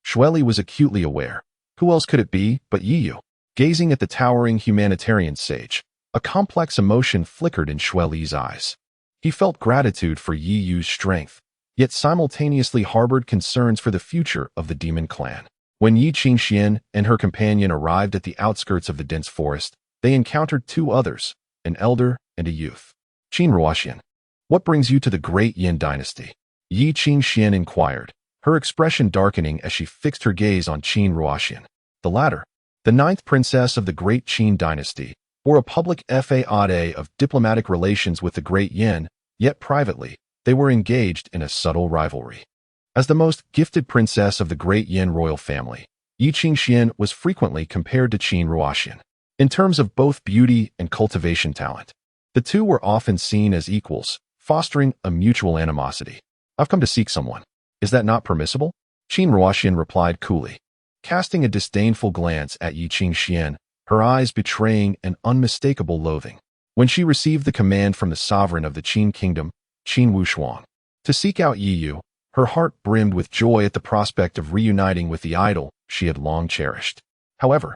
Shueli was acutely aware. Who else could it be but Yi Yu? Gazing at the towering humanitarian sage, a complex emotion flickered in Shueli's eyes. He felt gratitude for Yi Yu's strength, yet simultaneously harbored concerns for the future of the demon clan. When Yi Qingxian and her companion arrived at the outskirts of the dense forest, they encountered two others, an elder and a youth. Qin Ruoxian, what brings you to the great Yin dynasty? Yi Qingxian inquired, her expression darkening as she fixed her gaze on Qin Ruoxian. The latter, the ninth princess of the great Qin dynasty, bore a public faade of diplomatic relations with the great Yin, yet privately, they were engaged in a subtle rivalry. As the most gifted princess of the great Yin royal family, Yi Qingxian was frequently compared to Qin Ruoxian. In terms of both beauty and cultivation talent, the two were often seen as equals, fostering a mutual animosity. I've come to seek someone. Is that not permissible? Qin Ruoxian replied coolly, casting a disdainful glance at Yi Qingxian, her eyes betraying an unmistakable loathing. When she received the command from the sovereign of the Qin kingdom, Qin Wushuang, to seek out Yi Yu, her heart brimmed with joy at the prospect of reuniting with the idol she had long cherished. However,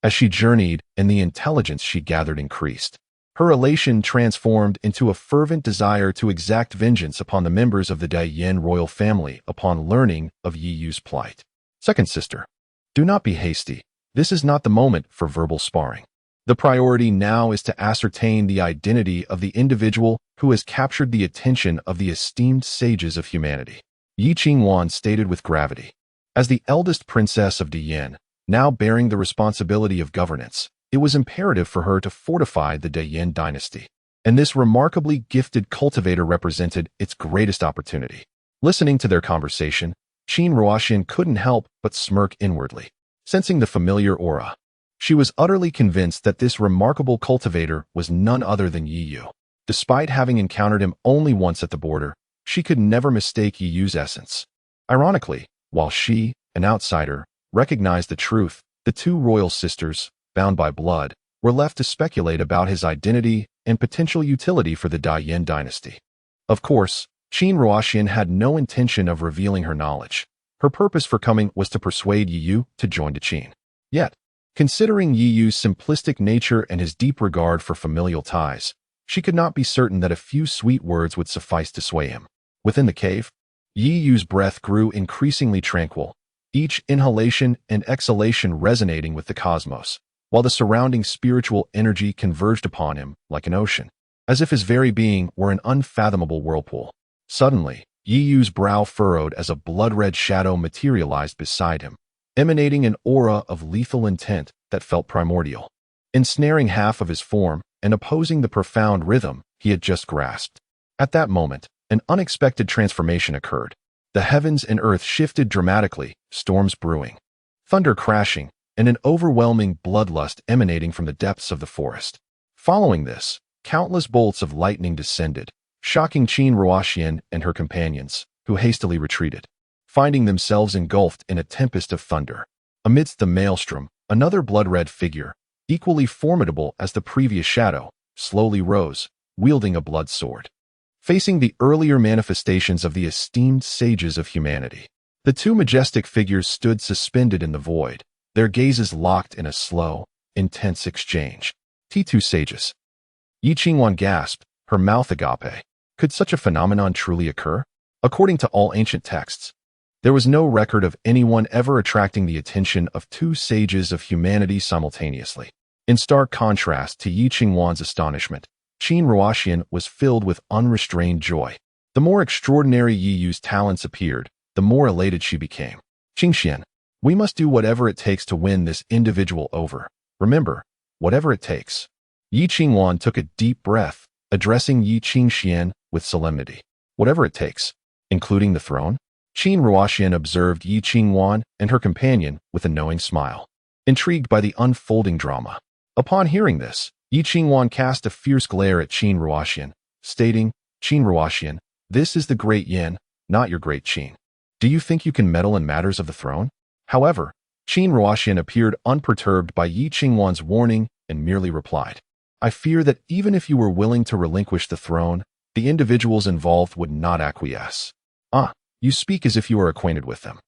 as she journeyed and the intelligence she gathered increased, her elation transformed into a fervent desire to exact vengeance upon the members of the Daiyin royal family upon learning of Yi Yu's plight. Second sister, do not be hasty. This is not the moment for verbal sparring. The priority now is to ascertain the identity of the individual who has captured the attention of the esteemed sages of humanity. Yi Qingwan stated with gravity. As the eldest princess of Daiyin, now bearing the responsibility of governance, it was imperative for her to fortify the Daiyin dynasty, and this remarkably gifted cultivator represented its greatest opportunity. Listening to their conversation, Qin Ruoxian couldn't help but smirk inwardly, sensing the familiar aura. She was utterly convinced that this remarkable cultivator was none other than Yi Yu. Despite having encountered him only once at the border, she could never mistake Yi Yu's essence. Ironically, while she, an outsider, recognized the truth, the two royal sisters, bound by blood, were left to speculate about his identity and potential utility for the Daiyin dynasty. Of course, Qin Ruoxian had no intention of revealing her knowledge. Her purpose for coming was to persuade Yi Yu to join the Qin. Yet, considering Yi Yu's simplistic nature and his deep regard for familial ties, she could not be certain that a few sweet words would suffice to sway him. Within the cave, Yi Yu's breath grew increasingly tranquil, each inhalation and exhalation resonating with the cosmos, while the surrounding spiritual energy converged upon him like an ocean, as if his very being were an unfathomable whirlpool. Suddenly, Yi Yu's brow furrowed as a blood-red shadow materialized beside him, emanating an aura of lethal intent that felt primordial, ensnaring half of his form and opposing the profound rhythm he had just grasped. At that moment, an unexpected transformation occurred. The heavens and earth shifted dramatically, storms brewing, thunder crashing, and an overwhelming bloodlust emanating from the depths of the forest. Following this, countless bolts of lightning descended, shocking Qin Ruoxian and her companions, who hastily retreated, finding themselves engulfed in a tempest of thunder. Amidst the maelstrom, another blood-red figure, equally formidable as the previous shadow, slowly rose, wielding a blood sword. Facing the earlier manifestations of the esteemed sages of humanity, the two majestic figures stood suspended in the void, their gazes locked in a slow, intense exchange. T2 sages. Yi Qinghuan gasped, her mouth agape. Could such a phenomenon truly occur? According to all ancient texts, there was no record of anyone ever attracting the attention of two sages of humanity simultaneously. In stark contrast to Yi Qinghuan's astonishment, Qin Ruoxian was filled with unrestrained joy. The more extraordinary Yi Yu's talents appeared, the more elated she became. Qingxian, we must do whatever it takes to win this individual over. Remember, whatever it takes. Yi Qinghuan took a deep breath, addressing Yi Qingxian with solemnity. Whatever it takes, including the throne? Qin Ruoxian observed Yi Qinghuan and her companion with a knowing smile, intrigued by the unfolding drama. Upon hearing this, Yi Qinghuan cast a fierce glare at Qin Ruoxian, stating, Qin Ruoxian, this is the great Yin, not your great Qin. Do you think you can meddle in matters of the throne? However, Qin Ruoxian appeared unperturbed by Yi Qinghuan's warning and merely replied, I fear that even if you were willing to relinquish the throne, the individuals involved would not acquiesce. You speak as if you are acquainted with them.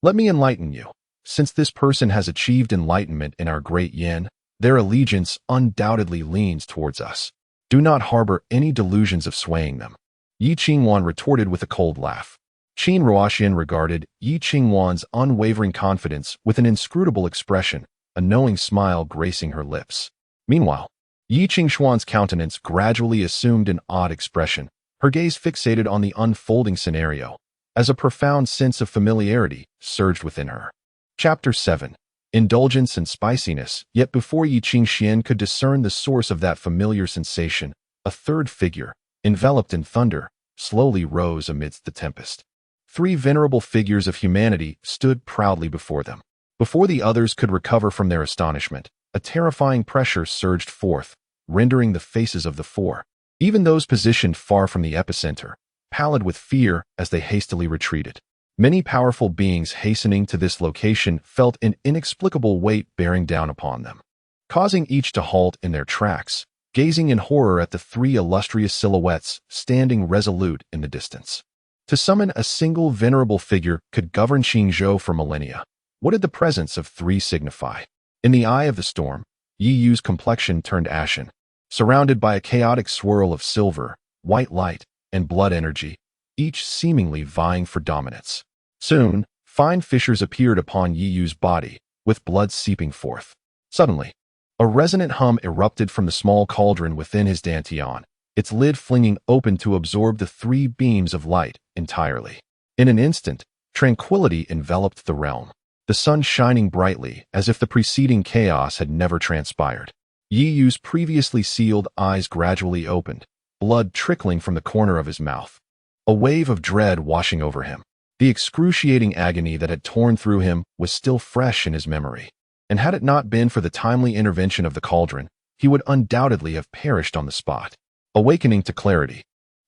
Let me enlighten you. Since this person has achieved enlightenment in our great Yin, their allegiance undoubtedly leans towards us. Do not harbor any delusions of swaying them. Yi Qinghuan retorted with a cold laugh. Qin Ruoxian regarded Yi Qinghuan's unwavering confidence with an inscrutable expression, a knowing smile gracing her lips. Meanwhile, Yi Qinghuan's countenance gradually assumed an odd expression, her gaze fixated on the unfolding scenario, as a profound sense of familiarity surged within her. Chapter 7. Indulgence and Spiciness. Yet before Yi Qingxian could discern the source of that familiar sensation, a third figure, enveloped in thunder, slowly rose amidst the tempest. Three venerable figures of humanity stood proudly before them. Before the others could recover from their astonishment, a terrifying pressure surged forth, rendering the faces of the four, even those positioned far from the epicenter, pallid with fear as they hastily retreated. Many powerful beings hastening to this location felt an inexplicable weight bearing down upon them, causing each to halt in their tracks, gazing in horror at the three illustrious silhouettes standing resolute in the distance. To summon a single venerable figure could govern Xingzhou for millennia. What did the presence of three signify? In the eye of the storm, Yi Yu's complexion turned ashen. Surrounded by a chaotic swirl of silver, white light, and blood energy, each seemingly vying for dominance. Soon, fine fissures appeared upon Yi Yu's body, with blood seeping forth. Suddenly, a resonant hum erupted from the small cauldron within his dantian, its lid flinging open to absorb the three beams of light entirely. In an instant, tranquility enveloped the realm, the sun shining brightly as if the preceding chaos had never transpired. Yi Yu's previously sealed eyes gradually opened, blood trickling from the corner of his mouth. A wave of dread washing over him. The excruciating agony that had torn through him was still fresh in his memory, and had it not been for the timely intervention of the cauldron, he would undoubtedly have perished on the spot. Awakening to clarity,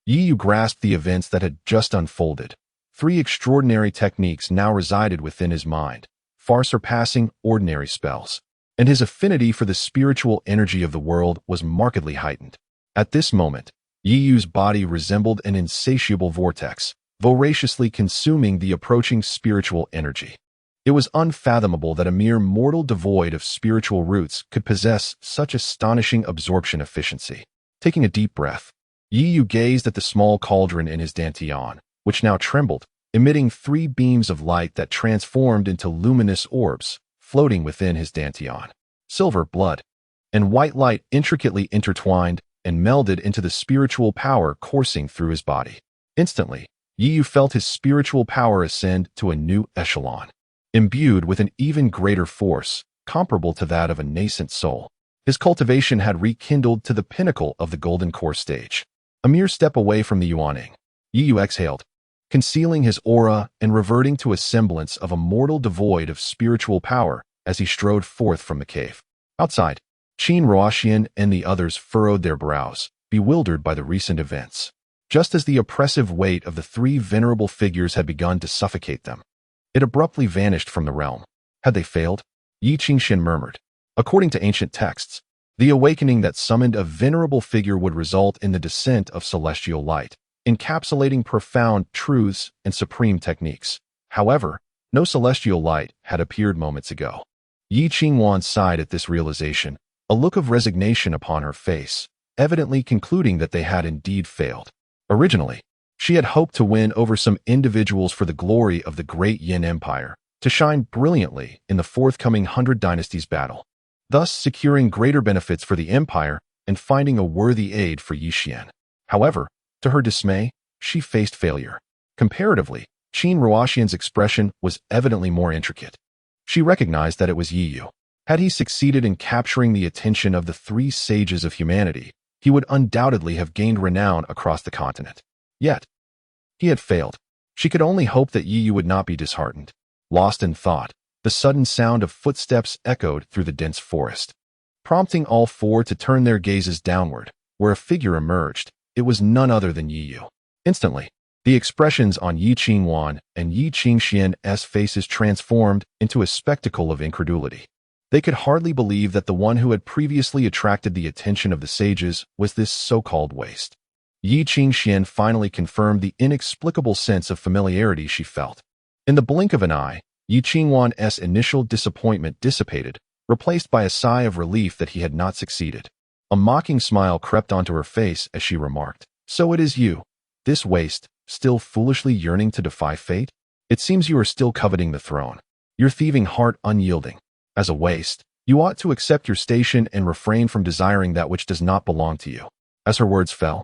Yi Yu grasped the events that had just unfolded. Three extraordinary techniques now resided within his mind, far surpassing ordinary spells, and his affinity for the spiritual energy of the world was markedly heightened. At this moment, Yi Yu's body resembled an insatiable vortex, voraciously consuming the approaching spiritual energy. It was unfathomable that a mere mortal devoid of spiritual roots could possess such astonishing absorption efficiency. Taking a deep breath, Yi Yu gazed at the small cauldron in his dantian, which now trembled, emitting three beams of light that transformed into luminous orbs, floating within his dantian. Silver, blood, and white light intricately intertwined and melded into the spiritual power coursing through his body. Instantly, Yi Yu felt his spiritual power ascend to a new echelon, imbued with an even greater force, comparable to that of a nascent soul. His cultivation had rekindled to the pinnacle of the golden core stage. A mere step away from the Yuaning, Yi Yu exhaled, concealing his aura and reverting to a semblance of a mortal devoid of spiritual power as he strode forth from the cave. Outside, Qin Ruoxian and the others furrowed their brows, bewildered by the recent events. Just as the oppressive weight of the three venerable figures had begun to suffocate them, it abruptly vanished from the realm. Had they failed? Yi Qingxian murmured. According to ancient texts, the awakening that summoned a venerable figure would result in the descent of celestial light, encapsulating profound truths and supreme techniques. However, no celestial light had appeared moments ago. Yi Qinghuan sighed at this realization, a look of resignation upon her face, evidently concluding that they had indeed failed. Originally, she had hoped to win over some individuals for the glory of the great Yin Empire, to shine brilliantly in the forthcoming 100 Dynasties battle, thus securing greater benefits for the empire and finding a worthy aid for Yi Xian. However, to her dismay, she faced failure. Comparatively, Qin Ruoxian's expression was evidently more intricate. She recognized that it was Yi Yu. Had he succeeded in capturing the attention of the 3 sages of humanity, he would undoubtedly have gained renown across the continent. Yet, he had failed. She could only hope that Yi Yu would not be disheartened. Lost in thought, the sudden sound of footsteps echoed through the dense forest, prompting all 4 to turn their gazes downward, where a figure emerged. It was none other than Yi Yu. Instantly, the expressions on Yi Qingwan and Yi Qingxian's faces transformed into a spectacle of incredulity. They could hardly believe that the one who had previously attracted the attention of the sages was this so-called waste. Yi Qingxian finally confirmed the inexplicable sense of familiarity she felt. In the blink of an eye, Yi Qingwan's initial disappointment dissipated, replaced by a sigh of relief that he had not succeeded. A mocking smile crept onto her face as she remarked, "So it is you, this waste, still foolishly yearning to defy fate? It seems you are still coveting the throne, your thieving heart unyielding. As a waste, you ought to accept your station and refrain from desiring that which does not belong to you." As her words fell,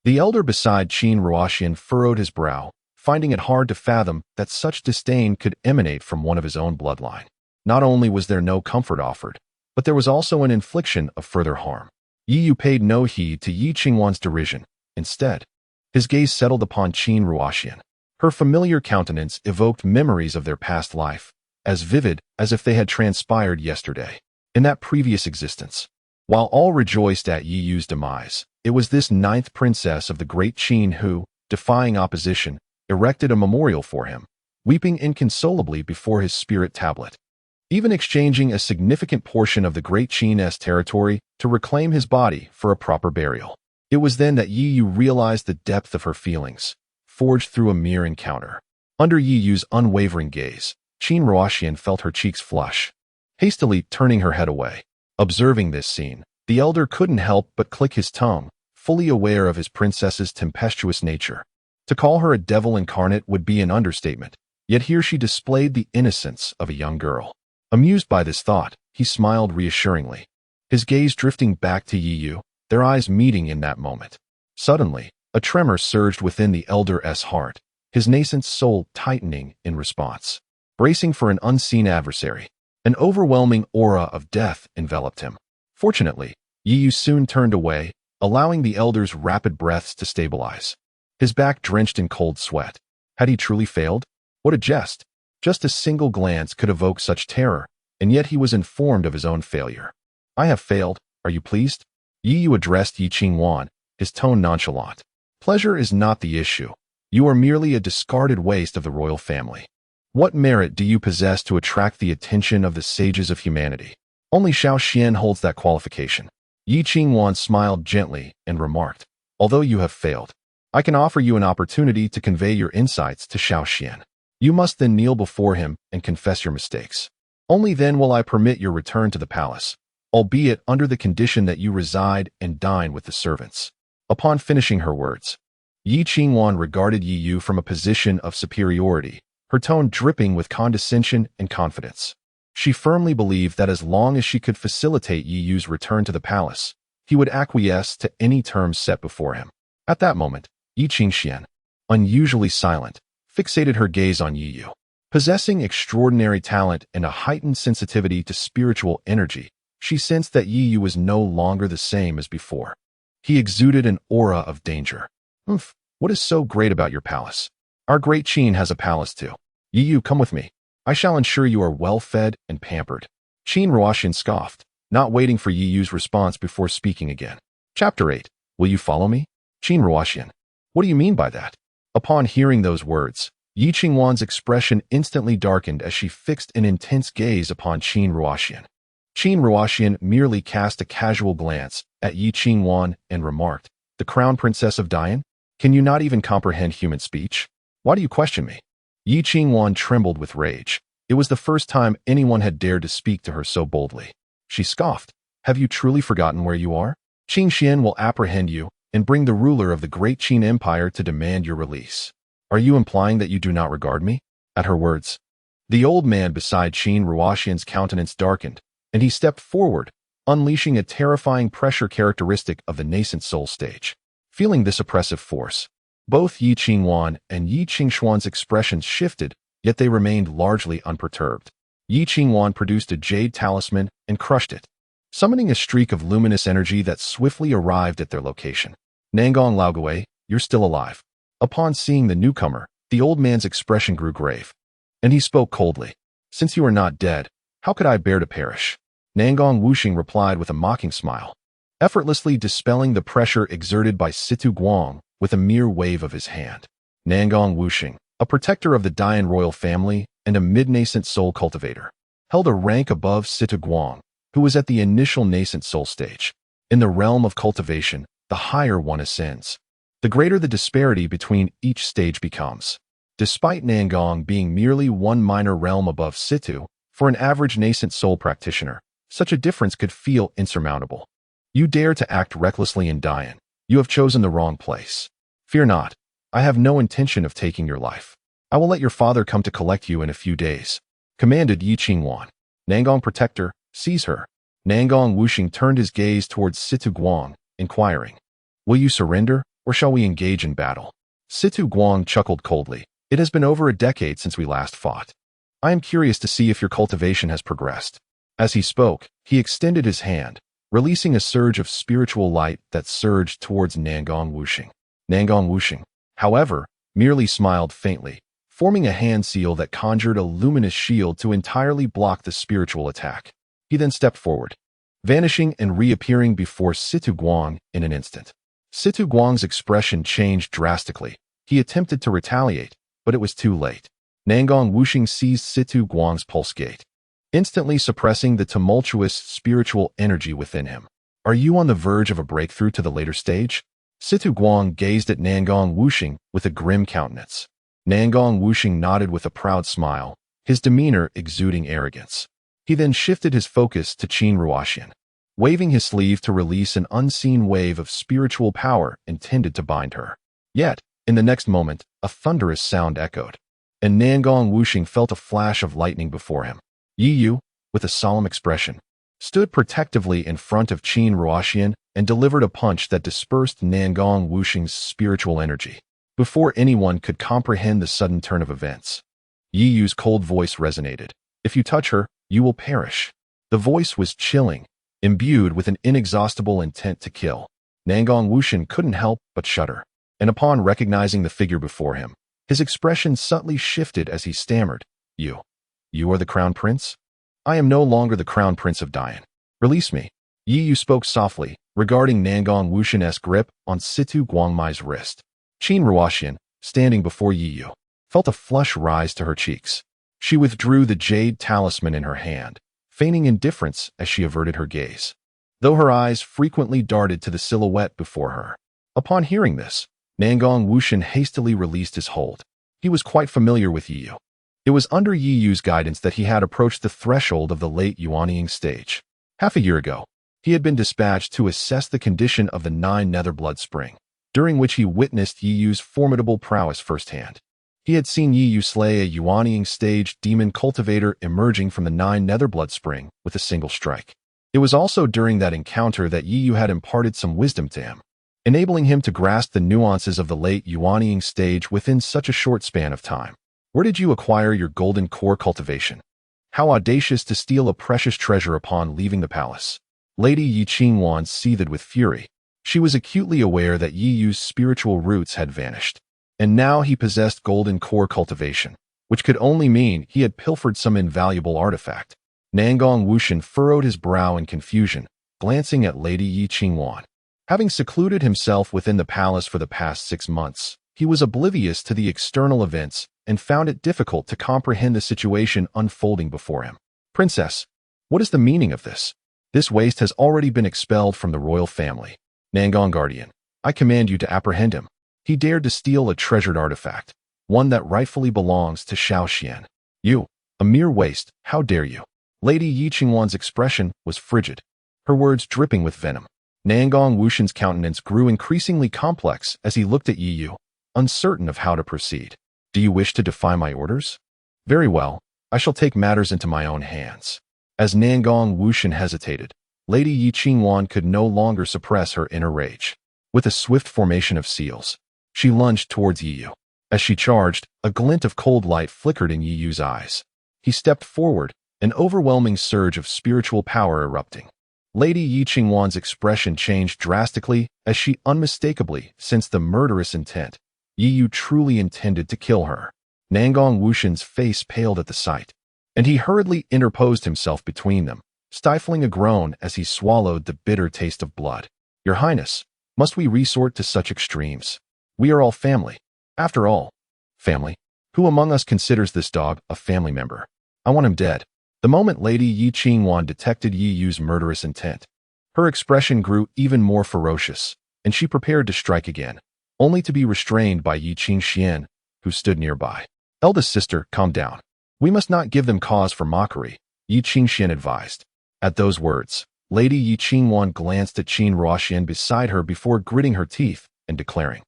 the elder beside Qin Ruoxian furrowed his brow, finding it hard to fathom that such disdain could emanate from one of his own bloodline. Not only was there no comfort offered, but there was also an infliction of further harm. Yi Yu paid no heed to Yi Qingwan's derision. Instead, his gaze settled upon Qin Ruoxian. Her familiar countenance evoked memories of their past life, as vivid as if they had transpired yesterday. In that previous existence, while all rejoiced at Yi Yu's demise, it was this 9th princess of the great Qin who, defying opposition, erected a memorial for him, weeping inconsolably before his spirit tablet, even exchanging a significant portion of the great Qin's territory to reclaim his body for a proper burial. It was then that Yi Yu realized the depth of her feelings, forged through a mere encounter. Under Yi Yu's unwavering gaze, Qin Ruoxian felt her cheeks flush, hastily turning her head away. Observing this scene, the elder couldn't help but click his tongue, fully aware of his princess's tempestuous nature. To call her a devil incarnate would be an understatement, yet here she displayed the innocence of a young girl. Amused by this thought, he smiled reassuringly, his gaze drifting back to Yi Yu, their eyes meeting in that moment. Suddenly, a tremor surged within the elder's heart, his nascent soul tightening in response. Bracing for an unseen adversary, an overwhelming aura of death enveloped him. Fortunately, Yi Yu soon turned away, allowing the elder's rapid breaths to stabilize. His back drenched in cold sweat. Had he truly failed? What a jest! Just a single glance could evoke such terror, and yet he was informed of his own failure. "I have failed. Are you pleased?" Yi Yu addressed Yi Qingwan, his tone nonchalant. "Pleasure is not the issue. You are merely a discarded waste of the royal family. What merit do you possess to attract the attention of the sages of humanity? Only Xiao Xian holds that qualification." Yi Qingwan smiled gently and remarked, "Although you have failed, I can offer you an opportunity to convey your insights to Xiao Xian. You must then kneel before him and confess your mistakes. Only then will I permit your return to the palace, albeit under the condition that you reside and dine with the servants." Upon finishing her words, Yi Qingwan regarded Yi Yu from a position of superiority, her tone dripping with condescension and confidence. She firmly believed that as long as she could facilitate Yi Yu's return to the palace, he would acquiesce to any terms set before him. At that moment, Yi Qingxian, unusually silent, fixated her gaze on Yi Yu. Possessing extraordinary talent and a heightened sensitivity to spiritual energy, she sensed that Yi Yu was no longer the same as before. He exuded an aura of danger. What is so great about your palace? Our great Qin has a palace too. Yi Yu, come with me. I shall ensure you are well fed and pampered." Qin Ruoxian scoffed, not waiting for Yi Yu's response before speaking again. Chapter 8. Will you follow me? Qin Ruoxian. What do you mean by that? Upon hearing those words, Yi Qingwan's expression instantly darkened as she fixed an intense gaze upon Qin Ruoxian. Qin Ruoxian merely cast a casual glance at Yi Qingwan and remarked, "The crown princess of Dian? Can you not even comprehend human speech? Why do you question me?" Yi Qingwan trembled with rage. It was the first time anyone had dared to speak to her so boldly. She scoffed, Have you truly forgotten where you are? Qin Xian will apprehend you and bring the ruler of the great Qin Empire to demand your release. Are you implying that you do not regard me? At her words, the old man beside Qin Ruoxian's countenance darkened, and he stepped forward, unleashing a terrifying pressure characteristic of the nascent soul stage. Feeling this oppressive force, both Yi Qingwan and Yi Qingshuan's expressions shifted, yet they remained largely unperturbed. Yi Qingwan produced a jade talisman and crushed it, summoning a streak of luminous energy that swiftly arrived at their location. Nangong Laogui, you're still alive. Upon seeing the newcomer, the old man's expression grew grave, and he spoke coldly. Since you are not dead, how could I bear to perish? Nangong Wuxing replied with a mocking smile, effortlessly dispelling the pressure exerted by Situ Guang with a mere wave of his hand. Nangong Wuxing, a protector of the Dian royal family and a mid-nascent soul cultivator, held a rank above Situ Guang, who was at the initial nascent soul stage. In the realm of cultivation, the higher one ascends, the greater the disparity between each stage becomes. Despite Nangong being merely one minor realm above Situ, for an average nascent soul practitioner, such a difference could feel insurmountable. You dare to act recklessly in Dian. You have chosen the wrong place. Fear not. I have no intention of taking your life. I will let your father come to collect you in a few days, commanded Yi Qingwan. Nangong Protector, seize her. Nangong Wuxing turned his gaze towards Situ Guang, inquiring, will you surrender, or shall we engage in battle? Situ Guang chuckled coldly. It has been over a decade since we last fought. I am curious to see if your cultivation has progressed. As he spoke, he extended his hand, releasing a surge of spiritual light that surged towards Nangong Wuxing. Nangong Wuxing, however, merely smiled faintly, forming a hand seal that conjured a luminous shield to entirely block the spiritual attack. He then stepped forward, vanishing and reappearing before Situ Guang in an instant. Situ Guang's expression changed drastically. He attempted to retaliate, but it was too late. Nangong Wuxing seized Situ Guang's pulse gate, instantly suppressing the tumultuous spiritual energy within him. Are you on the verge of a breakthrough to the later stage? Situ Guang gazed at Nangong Wuxing with a grim countenance. Nangong Wuxing nodded with a proud smile, his demeanor exuding arrogance. He then shifted his focus to Qin Ruoxian, waving his sleeve to release an unseen wave of spiritual power intended to bind her. Yet, in the next moment, a thunderous sound echoed, and Nangong Wuxing felt a flash of lightning before him. Yi Yu, with a solemn expression, stood protectively in front of Qin Ruoxian and delivered a punch that dispersed Nangong Wuxing's spiritual energy. Before anyone could comprehend the sudden turn of events, Yi Yu's cold voice resonated. If you touch her, you will perish. The voice was chilling, imbued with an inexhaustible intent to kill. Nangong Wuxing couldn't help but shudder, and upon recognizing the figure before him, his expression subtly shifted as he stammered, You are the Crown Prince? I am no longer the Crown Prince of Dian. Release me. Yi Yu spoke softly, regarding Nangong Wuxing's grip on Situ Guangmai's wrist. Qin Ruoxian, standing before Yi Yu, felt a flush rise to her cheeks. She withdrew the jade talisman in her hand, feigning indifference as she averted her gaze, though her eyes frequently darted to the silhouette before her. Upon hearing this, Nangong Wuxing hastily released his hold. He was quite familiar with Yi Yu. It was under Yi Yu's guidance that he had approached the threshold of the late Yuanying stage. Half a year ago, he had been dispatched to assess the condition of the 9 Nether Blood Spring, during which he witnessed Yi Yu's formidable prowess firsthand. He had seen Yi Yu slay a Yuanying stage demon cultivator emerging from the 9 Nether Blood Spring with a single strike. It was also during that encounter that Yi Yu had imparted some wisdom to him, enabling him to grasp the nuances of the late Yuanying stage within such a short span of time. Where did you acquire your golden core cultivation? How audacious to steal a precious treasure upon leaving the palace. Lady Yi Qingwan seethed with fury. She was acutely aware that Yi Yu's spiritual roots had vanished, and now he possessed golden core cultivation, which could only mean he had pilfered some invaluable artifact. Nangong Wuxing furrowed his brow in confusion, glancing at Lady Yi Qingwan. Having secluded himself within the palace for the past 6 months, he was oblivious to the external events and found it difficult to comprehend the situation unfolding before him. Princess, what is the meaning of this? This waste has already been expelled from the royal family. Nangong Guardian, I command you to apprehend him. He dared to steal a treasured artifact, one that rightfully belongs to Xiao Xian. You, a mere waste, how dare you? Lady Yi Qingwan's expression was frigid. her words dripping with venom. Nangong Wushan's countenance grew increasingly complex as he looked at Yi Yu, uncertain of how to proceed. Do you wish to defy my orders? Very well, I shall take matters into my own hands. As Nangong Wushan hesitated, Lady Yi Qingwan could no longer suppress her inner rage. With a swift formation of seals, she lunged towards Yi Yu. As she charged, a glint of cold light flickered in Yi Yu's eyes. He stepped forward, an overwhelming surge of spiritual power erupting. Lady Yi Qingwan's expression changed drastically as she unmistakably sensed the murderous intent. Yi Yu truly intended to kill her. Nangong Wushan's face paled at the sight, and he hurriedly interposed himself between them, stifling a groan as he swallowed the bitter taste of blood. Your Highness, must we resort to such extremes? We are all family. After all, family. Who among us considers this dog a family member? I want him dead. The moment Lady Yi Qingwan detected Yi Yu's murderous intent, her expression grew even more ferocious, and she prepared to strike again, only to be restrained by Yi Qingxian, who stood nearby. Eldest sister, calm down. We must not give them cause for mockery, Yi Qingxian advised. At those words, Lady Yi Qingwan glanced at Qin Ruoxian beside her before gritting her teeth and declaring,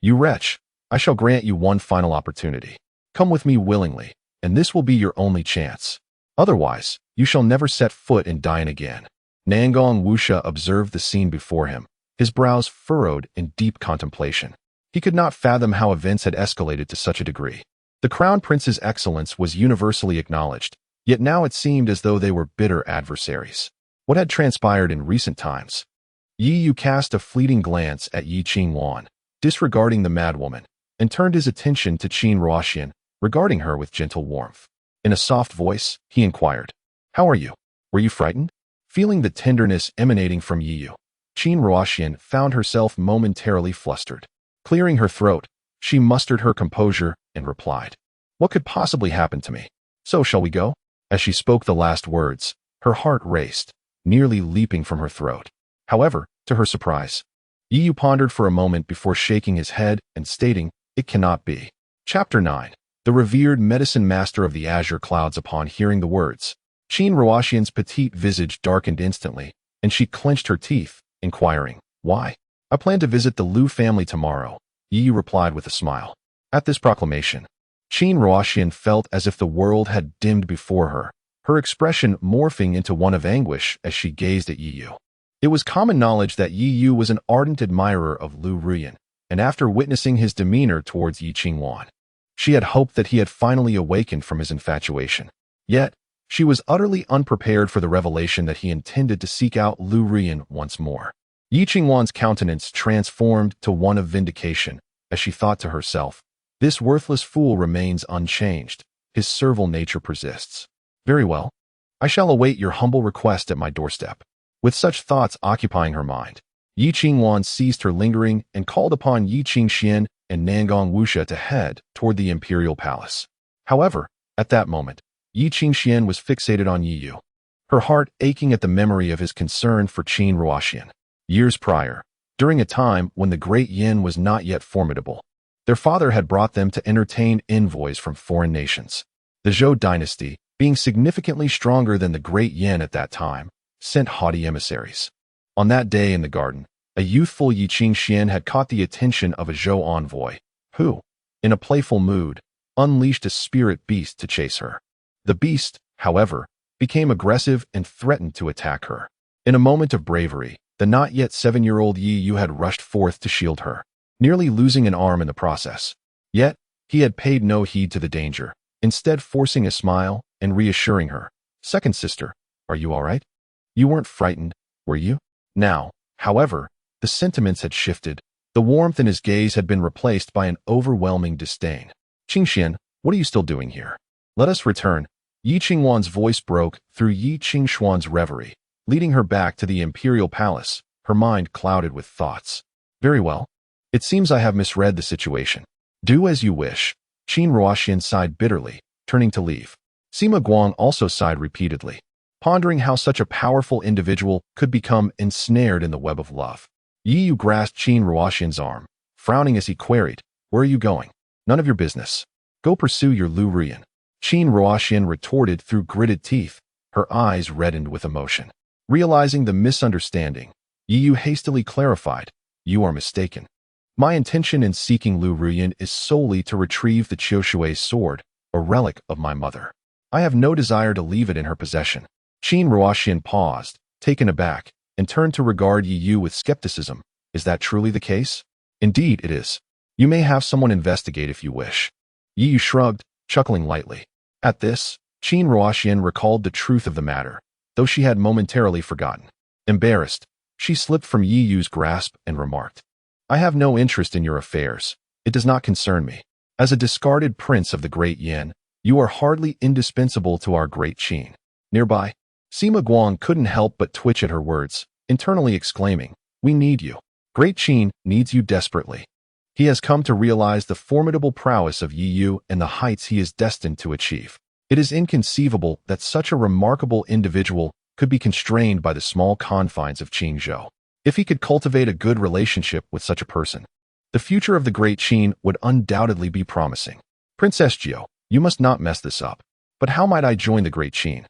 You wretch, I shall grant you one final opportunity. Come with me willingly, and this will be your only chance. Otherwise, you shall never set foot in Dian again. Nangong Wusha observed the scene before him, his brows furrowed in deep contemplation. He could not fathom how events had escalated to such a degree. The Crown Prince's excellence was universally acknowledged, yet now it seemed as though they were bitter adversaries. What had transpired in recent times? Yi Yu cast a fleeting glance at Yi Qingwan, disregarding the madwoman, and turned his attention to Qin Ruoxian, regarding her with gentle warmth. In a soft voice, he inquired, How are you? Were you frightened? Feeling the tenderness emanating from Yi Yu, Qin Ruoxian found herself momentarily flustered. Clearing her throat, she mustered her composure and replied, What could possibly happen to me? So shall we go? As she spoke the last words, her heart raced, nearly leaping from her throat. However, to her surprise, Yi Yu pondered for a moment before shaking his head and stating, It cannot be. Chapter 9. The revered medicine master of the azure clouds. Upon hearing the words, Qin Ruoxian's petite visage darkened instantly, and she clenched her teeth, inquiring, Why? I plan to visit the Liu family tomorrow, Yi Yu replied with a smile. At this proclamation, Qin Ruoxian felt as if the world had dimmed before her, her expression morphing into one of anguish as she gazed at Yi Yu. It was common knowledge that Yi Yu was an ardent admirer of Liu Ruyan, and after witnessing his demeanor towards Yi Qingwan, she had hoped that he had finally awakened from his infatuation. Yet, she was utterly unprepared for the revelation that he intended to seek out Liu Ruyan once more. Yi Qingwan's countenance transformed to one of vindication, as she thought to herself, This worthless fool remains unchanged. His servile nature persists. Very well. I shall await your humble request at my doorstep. With such thoughts occupying her mind, Yi Qingwan ceased her lingering and called upon Yi Qingxian and Nangong Wusha to head toward the imperial palace. However, at that moment, Yi Qingxian was fixated on Yi Yu, her heart aching at the memory of his concern for Qin Ruoxian. Years prior, during a time when the Great Yin was not yet formidable, their father had brought them to entertain envoys from foreign nations. The Zhou dynasty, being significantly stronger than the Great Yin at that time, sent haughty emissaries. On that day in the garden, a youthful Yi Qingxian had caught the attention of a Zhou envoy, who, in a playful mood, unleashed a spirit beast to chase her. The beast, however, became aggressive and threatened to attack her. In a moment of bravery, the not yet 7-year-old Yi Yu had rushed forth to shield her, nearly losing an arm in the process. Yet, he had paid no heed to the danger, instead forcing a smile and reassuring her, Second sister, are you all right? You weren't frightened, were you? Now, however, the sentiments had shifted. The warmth in his gaze had been replaced by an overwhelming disdain. Qingxian, what are you still doing here? Let us return. Yi Qingwan's voice broke through Yi Qingxuan's reverie, leading her back to the imperial palace, her mind clouded with thoughts. Very well. It seems I have misread the situation. Do as you wish. Qin Ruoxian sighed bitterly, turning to leave. Sima Guang also sighed repeatedly, pondering how such a powerful individual could become ensnared in the web of love. Yi Yu grasped Qin Ruoxian's arm, frowning as he queried, Where are you going? None of your business. Go pursue your Liu Ruyan. Qin Ruoxian retorted through gritted teeth, her eyes reddened with emotion. Realizing the misunderstanding, Yi Yu hastily clarified, "You are mistaken. My intention in seeking Lu Ruyan is solely to retrieve the Qiushui's sword, a relic of my mother. I have no desire to leave it in her possession." Qin Ruoxian paused, taken aback, and turned to regard Yi Yu with skepticism. "Is that truly the case?" "Indeed it is. You may have someone investigate if you wish." Yi Yu shrugged, chuckling lightly. At this, Qin Ruoxian recalled the truth of the matter, though she had momentarily forgotten. Embarrassed, she slipped from Yi Yu's grasp and remarked, "I have no interest in your affairs. It does not concern me. As a discarded prince of the Great Yin, you are hardly indispensable to our Great Qin." Nearby, Sima Guang couldn't help but twitch at her words, internally exclaiming, "We need you. Great Qin needs you desperately." He has come to realize the formidable prowess of Yi Yu and the heights he is destined to achieve. It is inconceivable that such a remarkable individual could be constrained by the small confines of Qingzhou. If he could cultivate a good relationship with such a person, the future of the Great Qin would undoubtedly be promising. "Princess Jiao, you must not mess this up. But how might I join the Great Qin?"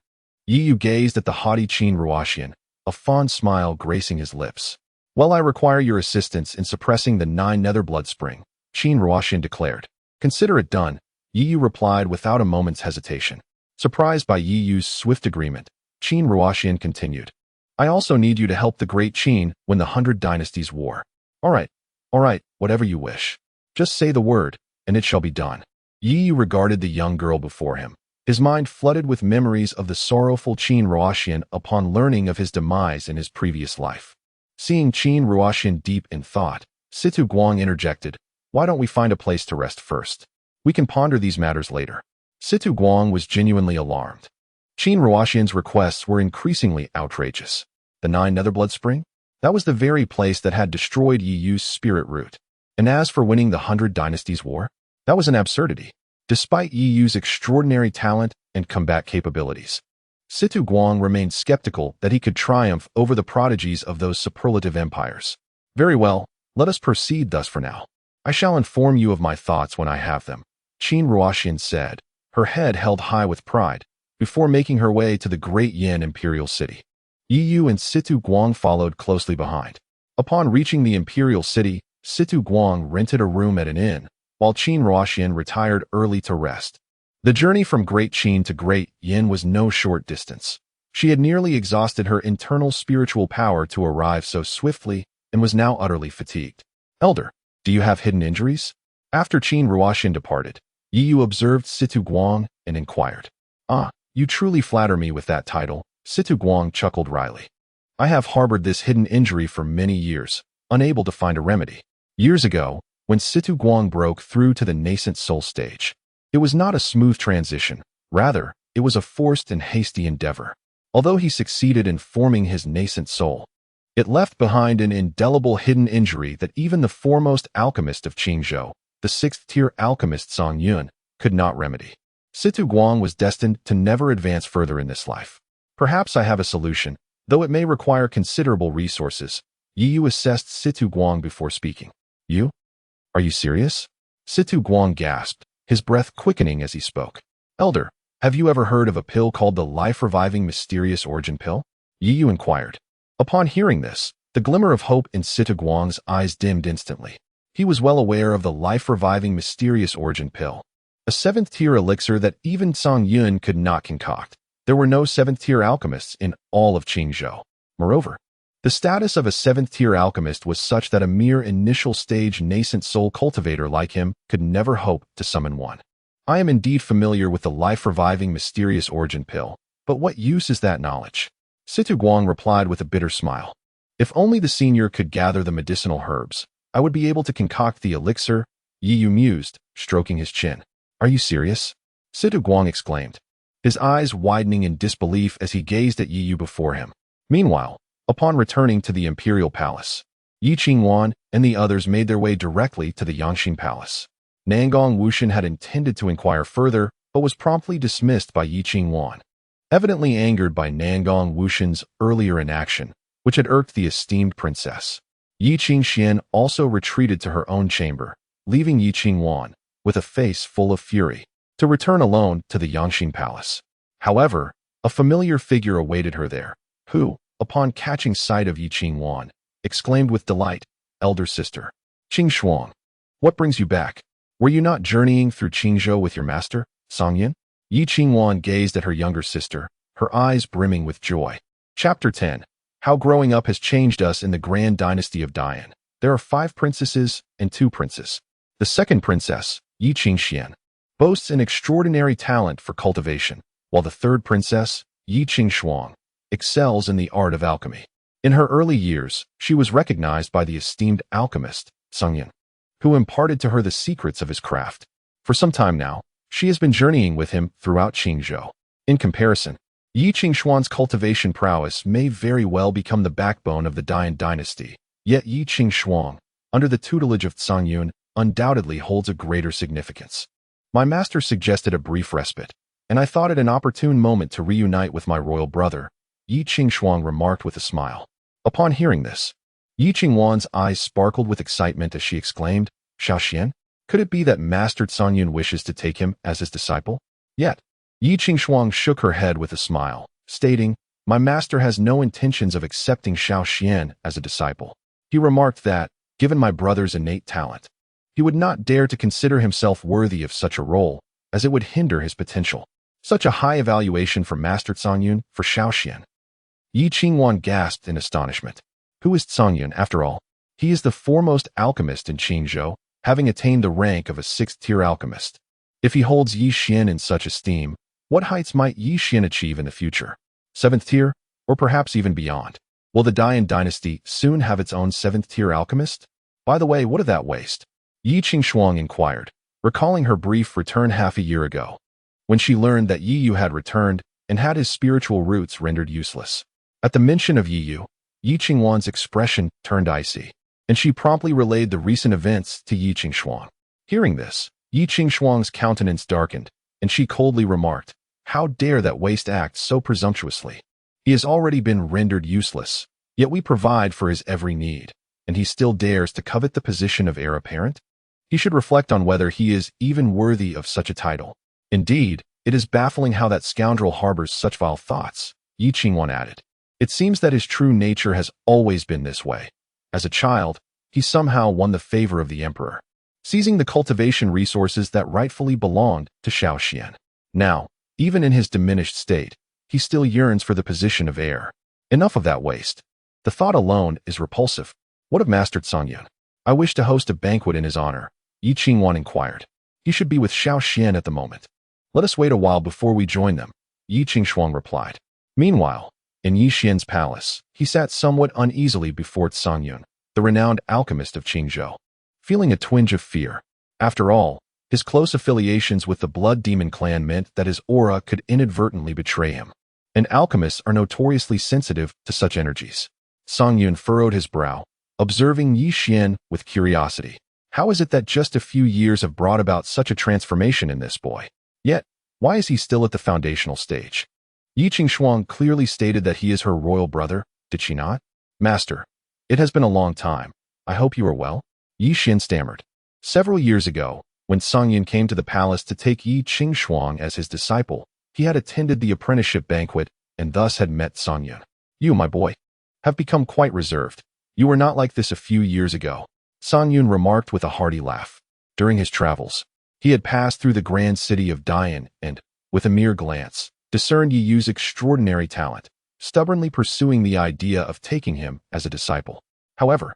Yi Yu gazed at the haughty Qin Ruoxian, a fond smile gracing his lips. "Well, I require your assistance in suppressing the 9 nether blood spring," Qin Ruoxian declared. "Consider it done," Yi Yu replied without a moment's hesitation. Surprised by Yi Yu's swift agreement, Qin Ruoxian continued, "I also need you to help the Great Qin win the 100 Dynasties War." All right, whatever you wish. Just say the word, and it shall be done." Yi Yu regarded the young girl before him, his mind flooded with memories of the sorrowful Qin Ruoxian upon learning of his demise in his previous life. Seeing Qin Ruoxian deep in thought, Situ Guang interjected, "Why don't we find a place to rest first? We can ponder these matters later." Situ Guang was genuinely alarmed. Qin Ruoxian's requests were increasingly outrageous. The 9 nether blood spring? That was the very place that had destroyed Yi Yu's spirit root. And as for winning the 100 Dynasties War, that was an absurdity, despite Yi Yu's extraordinary talent and combat capabilities. Situ Guang remained skeptical that he could triumph over the prodigies of those superlative empires. "Very well, let us proceed thus for now. I shall inform you of my thoughts when I have them," Qin Ruoxian said, her head held high with pride, before making her way to the Great Yin Imperial City. Yi Yu and Situ Guang followed closely behind. Upon reaching the Imperial City, Situ Guang rented a room at an inn, while Qin Ruoxian retired early to rest. The journey from Great Qin to Great Yin was no short distance. She had nearly exhausted her internal spiritual power to arrive so swiftly and was now utterly fatigued. "Elder, do you have hidden injuries?" After Qin Ruoxian departed, Yi Yu observed Situ Guang and inquired. "Ah, you truly flatter me with that title," Situ Guang chuckled wryly. "I have harbored this hidden injury for many years, unable to find a remedy. Years ago, when Situ Guang broke through to the nascent soul stage, it was not a smooth transition. Rather, it was a forced and hasty endeavor. Although he succeeded in forming his nascent soul, it left behind an indelible hidden injury that even the foremost alchemist of Qingzhou, the 6th-tier alchemist Song Yun, could not remedy. Situ Guang was destined to never advance further in this life. Perhaps I have a solution, though it may require considerable resources." Yi Yu assessed Situ Guang before speaking. "You? Are you serious?" Situ Guang gasped, his breath quickening as he spoke. "Elder, have you ever heard of a pill called the life-reviving mysterious origin pill?" Yi Yu inquired. Upon hearing this, the glimmer of hope in Situ Guang's eyes dimmed instantly. He was well aware of the life-reviving mysterious origin pill, a 7th-tier elixir that even Song Yun could not concoct. There were no 7th-tier alchemists in all of Qingzhou. Moreover, the status of a 7th-tier alchemist was such that a mere initial-stage nascent soul cultivator like him could never hope to summon one. "I am indeed familiar with the life-reviving mysterious origin pill, but what use is that knowledge?" Situ Guang replied with a bitter smile. "If only the senior could gather the medicinal herbs, I would be able to concoct the elixir," Yi Yu mused, stroking his chin. "Are you serious?" Situ Guang exclaimed, his eyes widening in disbelief as he gazed at Yi Yu before him. Meanwhile, upon returning to the Imperial Palace, Yi Qingwan and the others made their way directly to the Yangxin Palace. Nangong Wushan had intended to inquire further, but was promptly dismissed by Yi Qingwan. Evidently angered by Nangong Wushan's earlier inaction, which had irked the esteemed princess, Yi Qingxian also retreated to her own chamber, leaving Yi Qingwan, with a face full of fury, to return alone to the Yangxin Palace. However, a familiar figure awaited her there, who, upon catching sight of Yi Qingwan, exclaimed with delight, "Elder sister, Qing Shuang, what brings you back? Were you not journeying through Qingzhou with your master, Songyin?" Yi Qingwan gazed at her younger sister, her eyes brimming with joy. Chapter 10. How Growing Up Has Changed Us in the Grand Dynasty of Dian. There are 5 princesses and 2 princes. The second princess, Yi Qingxian, boasts an extraordinary talent for cultivation, while the third princess, Yi Qingshuang, excels in the art of alchemy. In her early years, she was recognized by the esteemed alchemist, Songyin, who imparted to her the secrets of his craft. For some time now, she has been journeying with him throughout Qingzhou. In comparison, Yi Qingshuang's cultivation prowess may very well become the backbone of the Dian dynasty, yet Yi Qingshuang, under the tutelage of Songyun, undoubtedly holds a greater significance. My master suggested a brief respite, and I thought it an opportune moment to reunite with my royal brother, Yi Qingshuang remarked with a smile. Upon hearing this, Yi Qingwan's eyes sparkled with excitement as she exclaimed, "Xiaoxian, could it be that Master Songyun wishes to take him as his disciple?" Yet, Yi Qingshuang shook her head with a smile, stating, "My master has no intentions of accepting Xiaoxian as a disciple." He remarked that, given my brother's innate talent, he would not dare to consider himself worthy of such a role, as it would hinder his potential. Such a high evaluation from Master Songyun for Xiaoxian. Yi Qingwan gasped in astonishment. Who is Songyun, after all? He is the foremost alchemist in Qingzhou, having attained the rank of a 6th-tier alchemist. If he holds Yi Xian in such esteem, what heights might Yi Xian achieve in the future? 7th tier, or perhaps even beyond? Will the Dian dynasty soon have its own 7th-tier alchemist? By the way, what of that waste? Yi Qingshuang inquired, recalling her brief return half a year ago, when she learned that Yi Yu had returned and had his spiritual roots rendered useless. At the mention of Yi Yu, Yi Qingwan's expression turned icy, and she promptly relayed the recent events to Yi Qingshuang. Hearing this, Yi Qingshuang's countenance darkened, and she coldly remarked, "How dare that waste act so presumptuously? He has already been rendered useless, yet we provide for his every need, and he still dares to covet the position of heir apparent? He should reflect on whether he is even worthy of such a title. Indeed, it is baffling how that scoundrel harbors such vile thoughts," Yi Qingwan added. "It seems that his true nature has always been this way. As a child, he somehow won the favor of the emperor, seizing the cultivation resources that rightfully belonged to Xiaoxian. Now, even in his diminished state, he still yearns for the position of heir. Enough of that waste. The thought alone is repulsive. What of Master Songyun? I wish to host a banquet in his honor," Yi Qingwan inquired. "He should be with Xiaoxian at the moment." "Let us wait a while before we join them," Yi Qingshuang replied. Meanwhile, in Yi Xian's palace, he sat somewhat uneasily before Songyun, the renowned alchemist of Qingzhou, feeling a twinge of fear. After all, his close affiliations with the Blood Demon clan meant that his aura could inadvertently betray him, and alchemists are notoriously sensitive to such energies. Songyun furrowed his brow, observing Yi Xian with curiosity. How is it that just a few years have brought about such a transformation in this boy? Yet, why is he still at the foundational stage? Yi Qingshuang clearly stated that he is her royal brother, did she not? "Master, it has been a long time. I hope you are well?" Yi Xian stammered. Several years ago, when Songyun came to the palace to take Yi Qingshuang as his disciple, he had attended the apprenticeship banquet and thus had met Songyun. "You, my boy, have become quite reserved. You were not like this a few years ago," Songyun remarked with a hearty laugh. During his travels, he had passed through the grand city of Dian and, with a mere glance, discerned Yi Yu's extraordinary talent, stubbornly pursuing the idea of taking him as a disciple. However,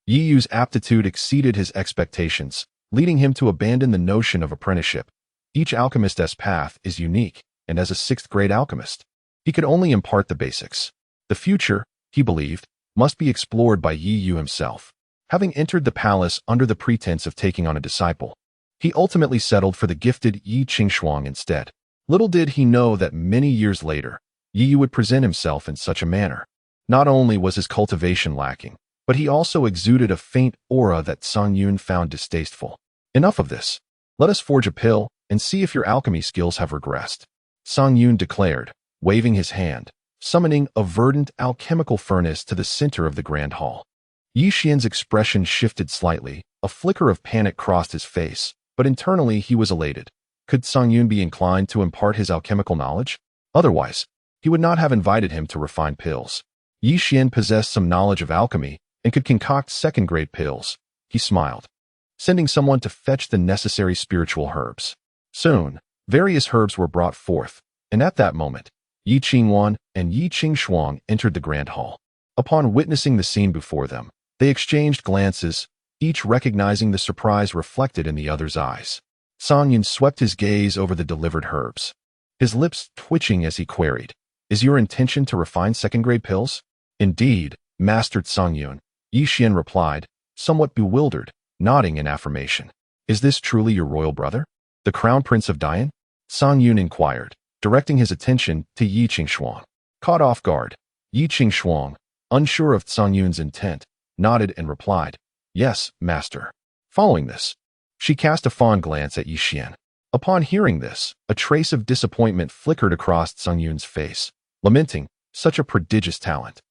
Yi Yu's aptitude exceeded his expectations, leading him to abandon the notion of apprenticeship. Each alchemist's path is unique, and as a 6th-grade alchemist, he could only impart the basics. The future, he believed, must be explored by Yi Yu himself. Having entered the palace under the pretense of taking on a disciple, he ultimately settled for the gifted Yi Qingshuang instead. Little did he know that many years later, Yi Yu would present himself in such a manner. Not only was his cultivation lacking, but he also exuded a faint aura that Songyun found distasteful. "Enough of this. Let us forge a pill and see if your alchemy skills have regressed," Songyun declared, waving his hand, summoning a verdant alchemical furnace to the center of the grand hall. Yi Xian's expression shifted slightly, a flicker of panic crossed his face, but internally he was elated. Could Songyun be inclined to impart his alchemical knowledge? Otherwise, he would not have invited him to refine pills. Yi Xian possessed some knowledge of alchemy and could concoct second-grade pills. He smiled, sending someone to fetch the necessary spiritual herbs. Soon, various herbs were brought forth, and at that moment, Yi Qingwan and Yi Qingshuang entered the grand hall. Upon witnessing the scene before them, they exchanged glances, each recognizing the surprise reflected in the other's eyes. Song Yun swept his gaze over the delivered herbs, his lips twitching as he queried, "Is your intention to refine second-grade pills?" "Indeed, Master Song Yun," Yi Xian replied, somewhat bewildered, nodding in affirmation. "Is this truly your royal brother, the Crown Prince of Dian?" Song Yun inquired, directing his attention to Yi Qingshuang. Caught off guard, Yi Qingshuang, unsure of Song Yun's intent, nodded and replied, "Yes, master." Following this, she cast a fond glance at Yi Xian. Upon hearing this, a trace of disappointment flickered across Song Yun's face, lamenting, "Such a prodigious talent.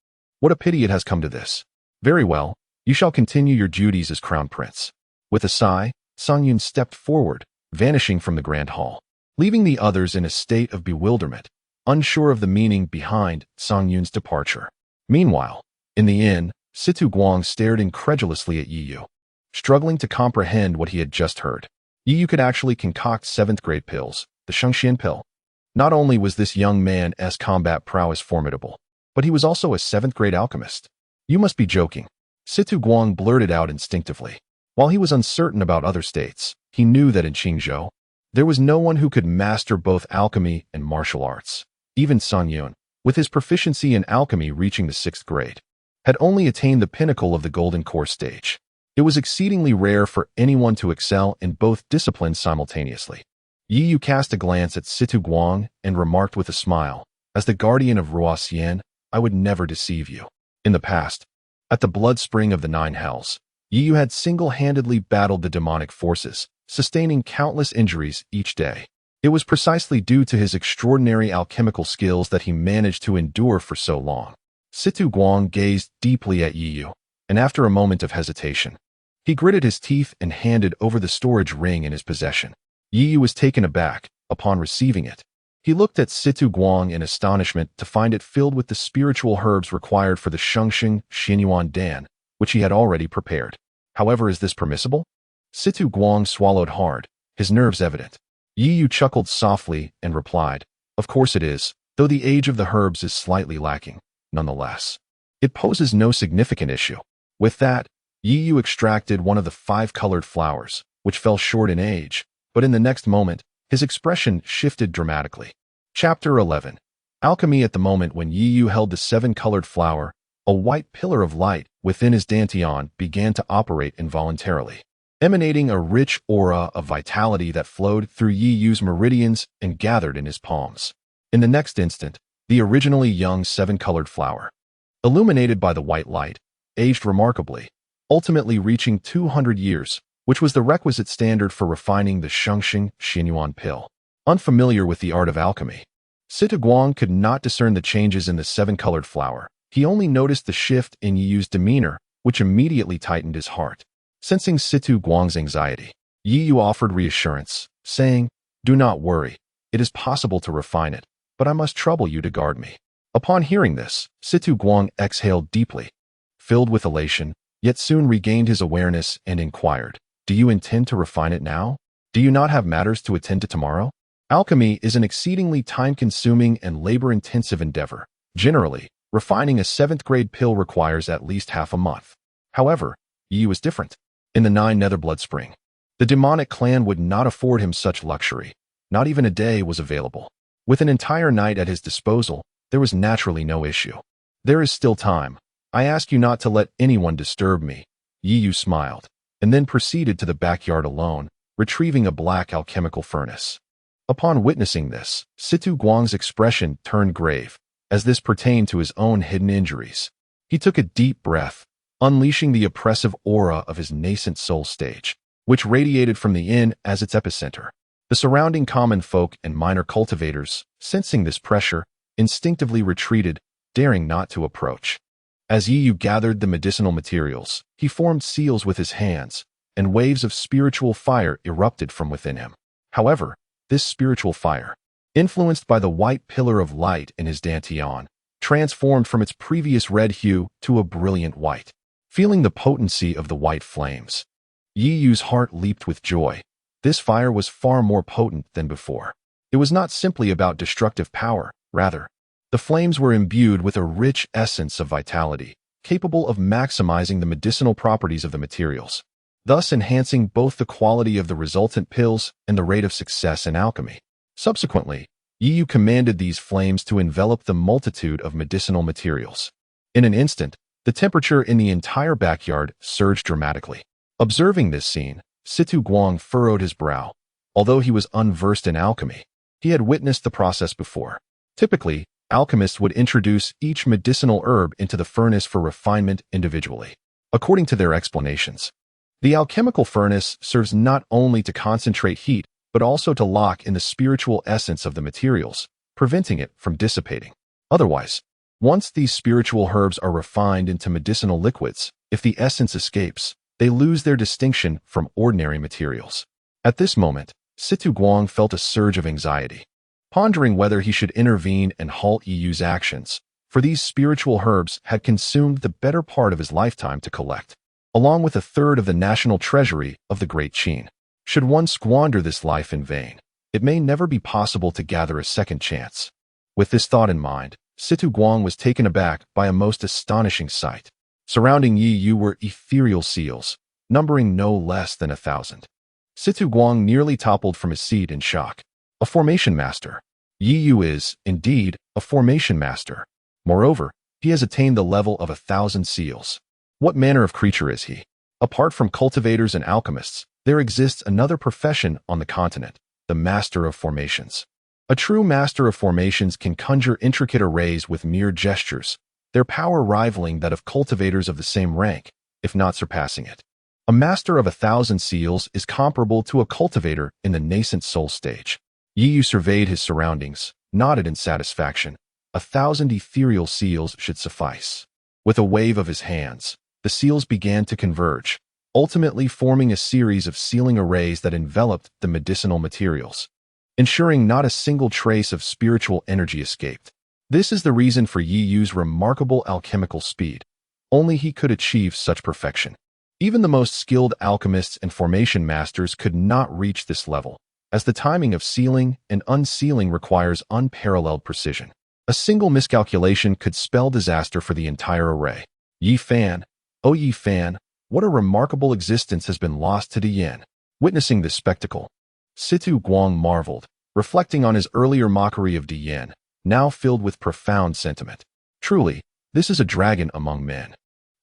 What a pity it has come to this. Very well, you shall continue your duties as crown prince." With a sigh, Song Yun stepped forward, vanishing from the grand hall, leaving the others in a state of bewilderment, unsure of the meaning behind Song Yun's departure. Meanwhile, in the inn, Situ Guang stared incredulously at Yi Yu, struggling to comprehend what he had just heard. Yi Yu could actually concoct seventh-grade pills, the Shengxian pill. Not only was this young man's combat prowess formidable, but he was also a seventh-grade alchemist. "You must be joking," Situ Guang blurted out instinctively. While he was uncertain about other states, he knew that in Qingzhou, there was no one who could master both alchemy and martial arts. Even Song Yun, with his proficiency in alchemy reaching the 6th grade, had only attained the pinnacle of the golden core stage. It was exceedingly rare for anyone to excel in both disciplines simultaneously. Yi Yu cast a glance at Situ Guang and remarked with a smile, "As the guardian of Ruoxian, I would never deceive you." In the past, at the blood spring of the 9 hells, Yi Yu had single-handedly battled the demonic forces, sustaining countless injuries each day. It was precisely due to his extraordinary alchemical skills that he managed to endure for so long. Situ Guang gazed deeply at Yi Yu, and after a moment of hesitation, he gritted his teeth and handed over the storage ring in his possession. Yi Yu was taken aback upon receiving it. He looked at Situ Guang in astonishment to find it filled with the spiritual herbs required for the Shengxing Xinyuan Dan, which he had already prepared. "However, is this permissible?" Situ Guang swallowed hard, his nerves evident. Yi Yu chuckled softly and replied, "Of course it is, though the age of the herbs is slightly lacking. Nonetheless, it poses no significant issue." With that, Yi Yu extracted one of the 5 colored flowers, which fell short in age, but in the next moment, his expression shifted dramatically. Chapter 11. Alchemy. At the moment when Yi Yu held the 7-colored flower, a white pillar of light within his dantian began to operate involuntarily, emanating a rich aura of vitality that flowed through Yi Yu's meridians and gathered in his palms. In the next instant, the originally young 7-colored flower, illuminated by the white light, aged remarkably, ultimately reaching 200 years, which was the requisite standard for refining the Shengxing Xinyuan pill. Unfamiliar with the art of alchemy, Situ Guang could not discern the changes in the 7-colored flower. He only noticed the shift in Yi Yu's demeanor, which immediately tightened his heart. Sensing Situ Guang's anxiety, Yi Yu offered reassurance, saying, "Do not worry, it is possible to refine it, but I must trouble you to guard me." Upon hearing this, Situ Guang exhaled deeply, filled with elation, yet soon regained his awareness and inquired, "Do you intend to refine it now? Do you not have matters to attend to tomorrow?" Alchemy is an exceedingly time-consuming and labor-intensive endeavor. Generally, refining a 7th-grade pill requires at least half a month. However, Yi Yu was different. In the 9 Nether Blood Spring, the demonic clan would not afford him such luxury. Not even a day was available. With an entire night at his disposal, there was naturally no issue. "There is still time. I ask you not to let anyone disturb me." Yi Yu smiled, and then proceeded to the backyard alone, retrieving a black alchemical furnace. Upon witnessing this, Situ Guang's expression turned grave, as this pertained to his own hidden injuries. He took a deep breath, unleashing the oppressive aura of his nascent soul stage, which radiated from the inn as its epicenter. The surrounding common folk and minor cultivators, sensing this pressure, instinctively retreated, daring not to approach. As Yi Yu gathered the medicinal materials, he formed seals with his hands, and waves of spiritual fire erupted from within him. However, this spiritual fire, influenced by the white pillar of light in his dantian, transformed from its previous red hue to a brilliant white. Feeling the potency of the white flames, Yi Yu's heart leaped with joy. This fire was far more potent than before. It was not simply about destructive power, rather, the flames were imbued with a rich essence of vitality, capable of maximizing the medicinal properties of the materials, thus enhancing both the quality of the resultant pills and the rate of success in alchemy. Subsequently, Yi Yu commanded these flames to envelop the multitude of medicinal materials. In an instant, the temperature in the entire backyard surged dramatically. Observing this scene, Situ Guang furrowed his brow. Although he was unversed in alchemy, he had witnessed the process before. Typically, alchemists would introduce each medicinal herb into the furnace for refinement individually. According to their explanations, the alchemical furnace serves not only to concentrate heat, but also to lock in the spiritual essence of the materials, preventing it from dissipating. Otherwise, once these spiritual herbs are refined into medicinal liquids, if the essence escapes, they lose their distinction from ordinary materials. At this moment, Situ Guang felt a surge of anxiety, pondering whether he should intervene and halt Yi Yu's actions, for these spiritual herbs had consumed the better part of his lifetime to collect, along with a third of the national treasury of the Great Qin. Should one squander this life in vain, it may never be possible to gather a second chance. With this thought in mind, Situ Guang was taken aback by a most astonishing sight. Surrounding Yi Yu were ethereal seals, numbering no less than 1,000. Situ Guang nearly toppled from his seat in shock. A formation master. Yi Yu is, indeed, a formation master. Moreover, he has attained the level of 1,000 seals. What manner of creature is he? Apart from cultivators and alchemists, there exists another profession on the continent, the Master of Formations. A true Master of Formations can conjure intricate arrays with mere gestures, their power rivaling that of cultivators of the same rank, if not surpassing it. A Master of 1,000 seals is comparable to a cultivator in the nascent soul stage. Yi Yu surveyed his surroundings, nodded in satisfaction. 1,000 ethereal seals should suffice. With a wave of his hands, the seals began to converge, ultimately forming a series of sealing arrays that enveloped the medicinal materials, ensuring not a single trace of spiritual energy escaped. This is the reason for Yi Yu's remarkable alchemical speed. Only he could achieve such perfection. Even the most skilled alchemists and formation masters could not reach this level, as the timing of sealing and unsealing requires unparalleled precision. A single miscalculation could spell disaster for the entire array. Yi Fan, oh Yi Fan, what a remarkable existence has been lost to Diyan. Witnessing this spectacle, Situ Guang marveled, reflecting on his earlier mockery of Diyan, now filled with profound sentiment. Truly, this is a dragon among men.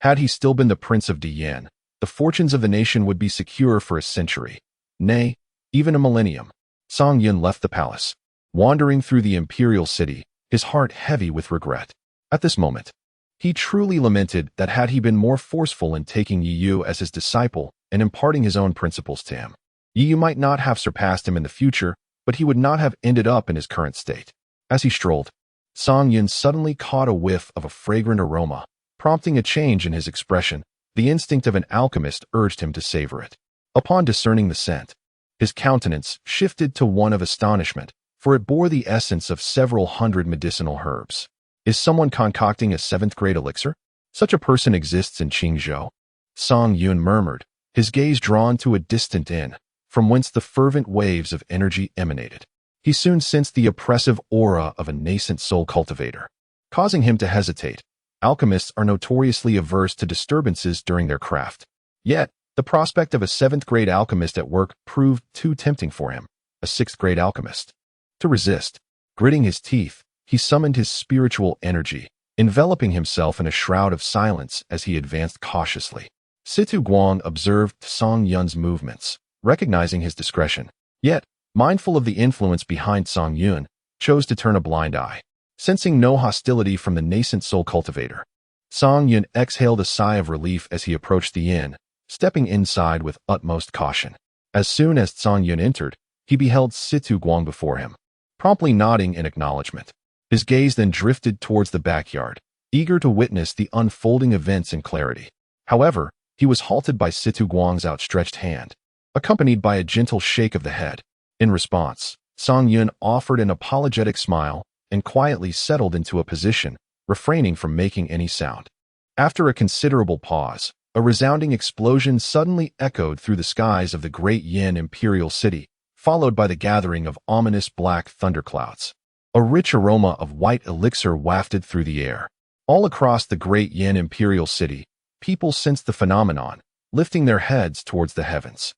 Had he still been the prince of Diyan, the fortunes of the nation would be secure for a century, nay, even a millennium. Song Yun left the palace, wandering through the imperial city, his heart heavy with regret. At this moment, he truly lamented that had he been more forceful in taking Yi Yu as his disciple and imparting his own principles to him, Yi Yu might not have surpassed him in the future, but he would not have ended up in his current state. As he strolled, Song Yun suddenly caught a whiff of a fragrant aroma, prompting a change in his expression. The instinct of an alchemist urged him to savor it. Upon discerning the scent, his countenance shifted to one of astonishment, for it bore the essence of several hundred medicinal herbs. Is someone concocting a seventh-grade elixir? Such a person exists in Qingzhou. Song Yun murmured, his gaze drawn to a distant inn, from whence the fervent waves of energy emanated. He soon sensed the oppressive aura of a nascent soul cultivator, causing him to hesitate. Alchemists are notoriously averse to disturbances during their craft. Yet, the prospect of a seventh-grade alchemist at work proved too tempting for him, a sixth-grade alchemist. To resist, gritting his teeth, he summoned his spiritual energy, enveloping himself in a shroud of silence as he advanced cautiously. Situ Guang observed Song Yun's movements, recognizing his discretion. Yet, mindful of the influence behind Song Yun, chose to turn a blind eye. Sensing no hostility from the nascent soul cultivator, Song Yun exhaled a sigh of relief as he approached the inn, stepping inside with utmost caution. As soon as Song Yun entered, he beheld Situ Guang before him, promptly nodding in acknowledgement. His gaze then drifted towards the backyard, eager to witness the unfolding events in clarity. However, he was halted by Situ Guang's outstretched hand, accompanied by a gentle shake of the head. In response, Song Yun offered an apologetic smile and quietly settled into a position, refraining from making any sound. After a considerable pause, a resounding explosion suddenly echoed through the skies of the great Yin imperial city, followed by the gathering of ominous black thunderclouds. A rich aroma of white elixir wafted through the air. All across the great Yin imperial city, people sensed the phenomenon, lifting their heads towards the heavens.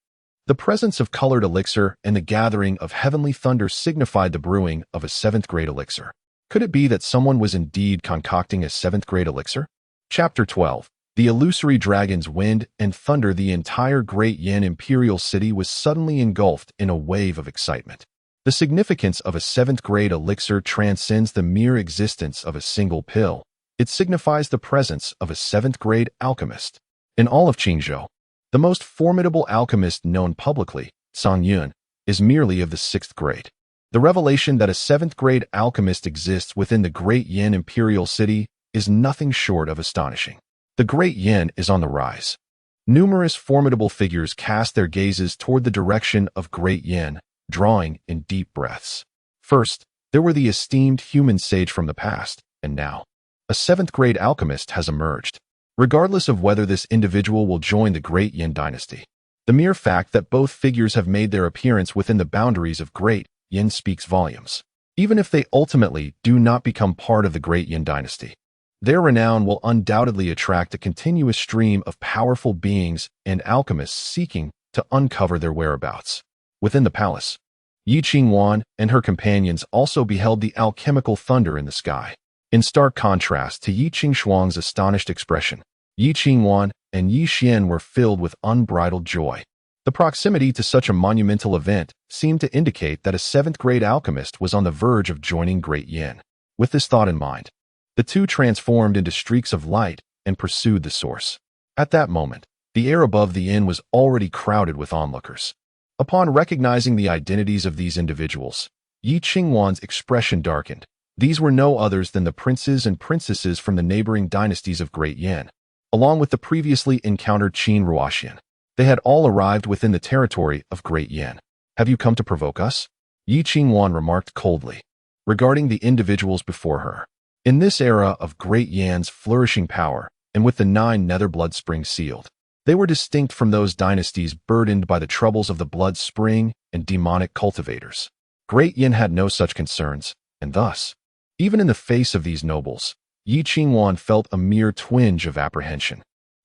The presence of colored elixir and the gathering of heavenly thunder signified the brewing of a seventh-grade elixir. Could it be that someone was indeed concocting a seventh-grade elixir? Chapter 12. The illusory dragon's wind and thunder. The entire great Yin imperial city was suddenly engulfed in a wave of excitement. The significance of a seventh-grade elixir transcends the mere existence of a single pill. It signifies the presence of a seventh-grade alchemist. In all of Qingzhou, the most formidable alchemist known publicly, Song Yun, is merely of the sixth grade. The revelation that a seventh-grade alchemist exists within the great Yin imperial city is nothing short of astonishing. The great Yin is on the rise. Numerous formidable figures cast their gazes toward the direction of great Yin, drawing in deep breaths. First, there were the esteemed human sage from the past, and now, a seventh-grade alchemist has emerged. Regardless of whether this individual will join the great Yin dynasty, the mere fact that both figures have made their appearance within the boundaries of great Yin speaks volumes. Even if they ultimately do not become part of the great Yin dynasty, their renown will undoubtedly attract a continuous stream of powerful beings and alchemists seeking to uncover their whereabouts. Within the palace, Yi Qingwan and her companions also beheld the alchemical thunder in the sky. In stark contrast to Yi Qingshuang's astonished expression, Yi Qingwan and Yi Xian were filled with unbridled joy. The proximity to such a monumental event seemed to indicate that a seventh-grade alchemist was on the verge of joining Great Yin. With this thought in mind, the two transformed into streaks of light and pursued the source. At that moment, the air above the inn was already crowded with onlookers. Upon recognizing the identities of these individuals, Yi Qingwan's expression darkened. These were no others than the princes and princesses from the neighboring dynasties of Great Yin, along with the previously encountered Qin Ruoxian. They had all arrived within the territory of Great Yin. Have you come to provoke us? Yi Qingwan remarked coldly, regarding the individuals before her. In this era of Great Yan's flourishing power, and with the 9 nether blood springs sealed, they were distinct from those dynasties burdened by the troubles of the blood spring and demonic cultivators. Great Yin had no such concerns, and thus, even in the face of these nobles, Yi Qingwan felt a mere twinge of apprehension.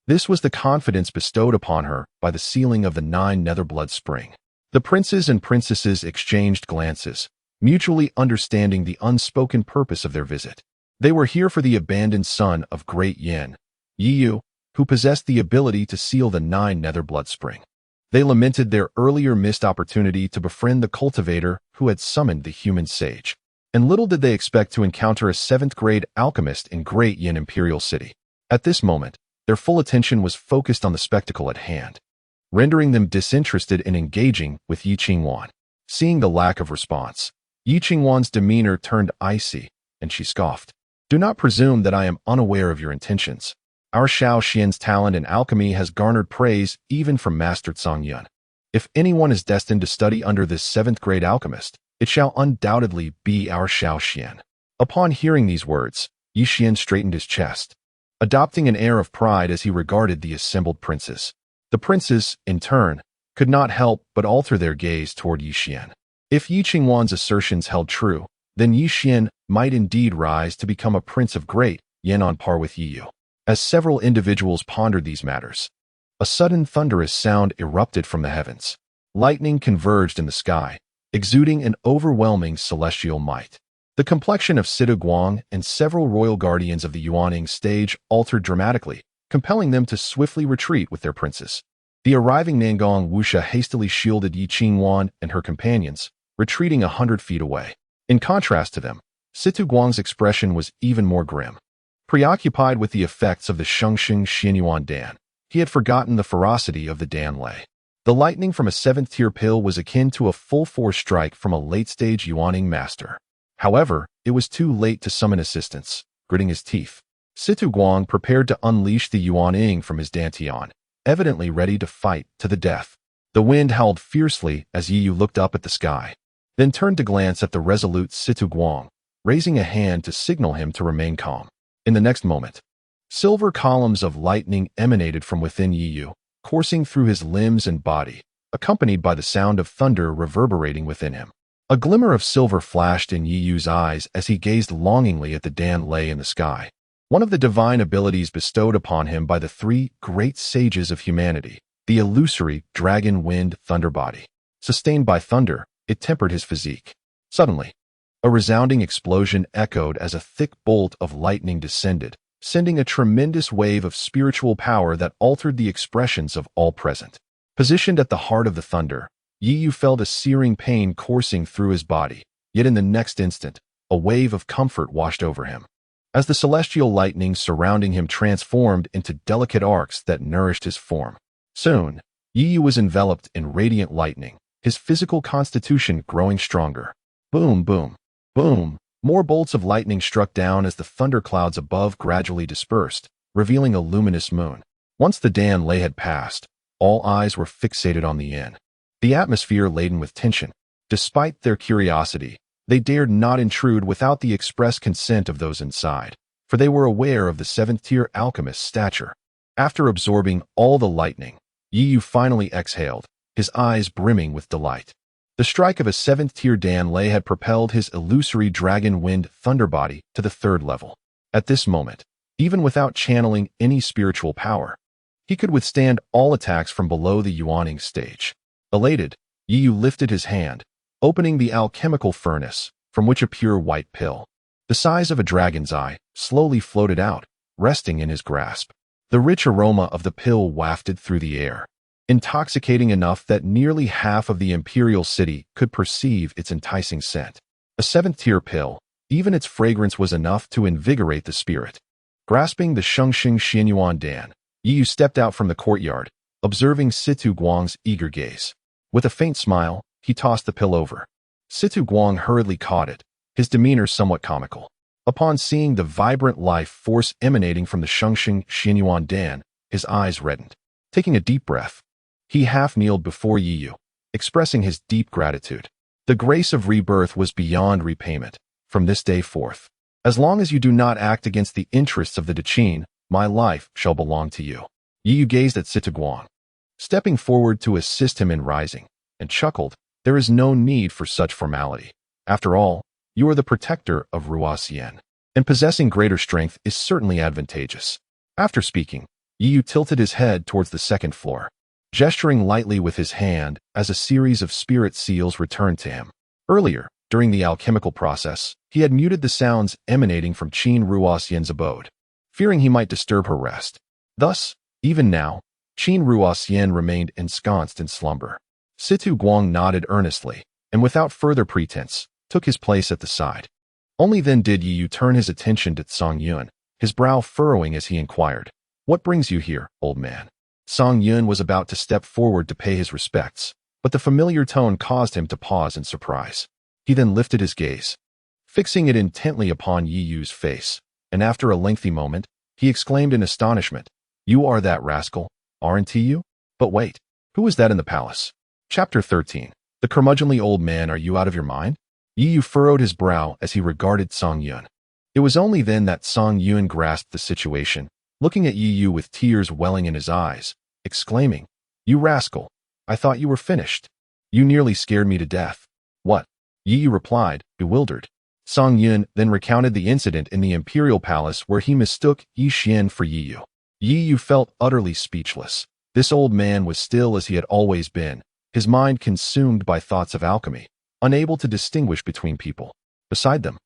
This was the confidence bestowed upon her by the sealing of the 9 nether blood spring. The princes and princesses exchanged glances, mutually understanding the unspoken purpose of their visit. They were here for the abandoned son of Great Yin, Yi Yu, who possessed the ability to seal the 9 nether blood spring. They lamented their earlier missed opportunity to befriend the cultivator who had summoned the human sage. And little did they expect to encounter a 7th-grade alchemist in Great Yin Imperial City. At this moment, their full attention was focused on the spectacle at hand, rendering them disinterested in engaging with Yi Qingwan. Seeing the lack of response, Yi Qingwan's demeanor turned icy, and she scoffed. Do not presume that I am unaware of your intentions. Our Xiao Xian's talent in alchemy has garnered praise even from Master Song Yun. If anyone is destined to study under this 7th-grade alchemist, it shall undoubtedly be our Xiao Xian. Upon hearing these words, Yi Xian straightened his chest, adopting an air of pride as he regarded the assembled princes. The princes, in turn, could not help but alter their gaze toward Yi Xian. If Yi Qingwan's assertions held true, then Yi Xian might indeed rise to become a prince of Great Yin on par with Yi Yu. As several individuals pondered these matters, a sudden thunderous sound erupted from the heavens. Lightning converged in the sky, exuding an overwhelming celestial might. The complexion of Situ Guang and several royal guardians of the Yuaning stage altered dramatically, compelling them to swiftly retreat with their princes. The arriving Nangong Wuxia hastily shielded Yi Qingwan and her companions, retreating 100 feet away. In contrast to them, Situ Guang's expression was even more grim. Preoccupied with the effects of the Shengxing Xianyuan Dan, he had forgotten the ferocity of the Dan Lei. The lightning from a 7th-tier pill was akin to a full-force strike from a late-stage Yuaning master. However, it was too late to summon assistance. Gritting his teeth, Situ Guang prepared to unleash the Yuaning from his dantian, evidently ready to fight to the death. The wind howled fiercely as Yi Yu looked up at the sky, then turned to glance at the resolute Situ Guang, raising a hand to signal him to remain calm. In the next moment, silver columns of lightning emanated from within Yi, coursing through his limbs and body, accompanied by the sound of thunder reverberating within him. A glimmer of silver flashed in Yi's eyes as he gazed longingly at the Dan lay in the sky, one of the divine abilities bestowed upon him by the three great sages of humanity, the illusory dragon wind thunder body. Sustained by thunder, it tempered his physique. Suddenly, a resounding explosion echoed as a thick bolt of lightning descended, sending a tremendous wave of spiritual power that altered the expressions of all present. Positioned at the heart of the thunder, Yi felt a searing pain coursing through his body, yet in the next instant, a wave of comfort washed over him. As the celestial lightning surrounding him transformed into delicate arcs that nourished his form. Soon, Yi was enveloped in radiant lightning, his physical constitution growing stronger. Boom, boom, boom. More bolts of lightning struck down as the thunderclouds above gradually dispersed, revealing a luminous moon. Once the Dan lay had passed, all eyes were fixated on the inn. The atmosphere laden with tension. Despite their curiosity, they dared not intrude without the express consent of those inside, for they were aware of the seventh-tier alchemist's stature. After absorbing all the lightning, Yi finally exhaled, his eyes brimming with delight. The strike of a seventh-tier Dan lay had propelled his illusory dragon wind thunder body to the third level. At this moment, even without channeling any spiritual power, he could withstand all attacks from below the Yuaning stage. Elated, Yi lifted his hand, opening the alchemical furnace, from which a pure white pill, the size of a dragon's eye, slowly floated out, resting in his grasp. The rich aroma of the pill wafted through the air, intoxicating enough that nearly half of the imperial city could perceive its enticing scent. A seventh-tier pill, even its fragrance was enough to invigorate the spirit. Grasping the Shengxing Xianyuan Dan, Yi stepped out from the courtyard, observing Situ Guang's eager gaze. With a faint smile, he tossed the pill over. Situ Guang hurriedly caught it, his demeanor somewhat comical. Upon seeing the vibrant life force emanating from the Shengxing Xianyuan Dan, his eyes reddened. Taking a deep breath, he half-kneeled before Yi, expressing his deep gratitude. The grace of rebirth was beyond repayment. From this day forth, as long as you do not act against the interests of the Deqin, my life shall belong to you. Yi gazed at Situ Guang, stepping forward to assist him in rising, and chuckled. There is no need for such formality. After all, you are the protector of Ruoxian, and possessing greater strength is certainly advantageous. After speaking, Yi tilted his head towards the second floor, gesturing lightly with his hand as a series of spirit seals returned to him. Earlier, during the alchemical process, he had muted the sounds emanating from Qin Ruoxian's abode, fearing he might disturb her rest. Thus, even now, Qin Ruoxian remained ensconced in slumber. Situ Guang nodded earnestly, and without further pretense, took his place at the side. Only then did Yi turn his attention to Song Yun, his brow furrowing as he inquired, "What brings you here, old man?" Song Yun was about to step forward to pay his respects, but the familiar tone caused him to pause in surprise. He then lifted his gaze, fixing it intently upon Yi's face, and after a lengthy moment, he exclaimed in astonishment, "You are that rascal, aren't you? But wait, who is that in the palace?" Chapter 13. The curmudgeonly old man, are you out of your mind? Yi furrowed his brow as he regarded Song Yun. It was only then that Song Yun grasped the situation, looking at Yi with tears welling in his eyes, exclaiming, "You rascal, I thought you were finished. You nearly scared me to death." "What?" Yi replied, bewildered. Song Yun then recounted the incident in the imperial palace where he mistook Yi Xian for Yi. Yi felt utterly speechless. This old man was still as he had always been, his mind consumed by thoughts of alchemy, unable to distinguish between people. Beside them,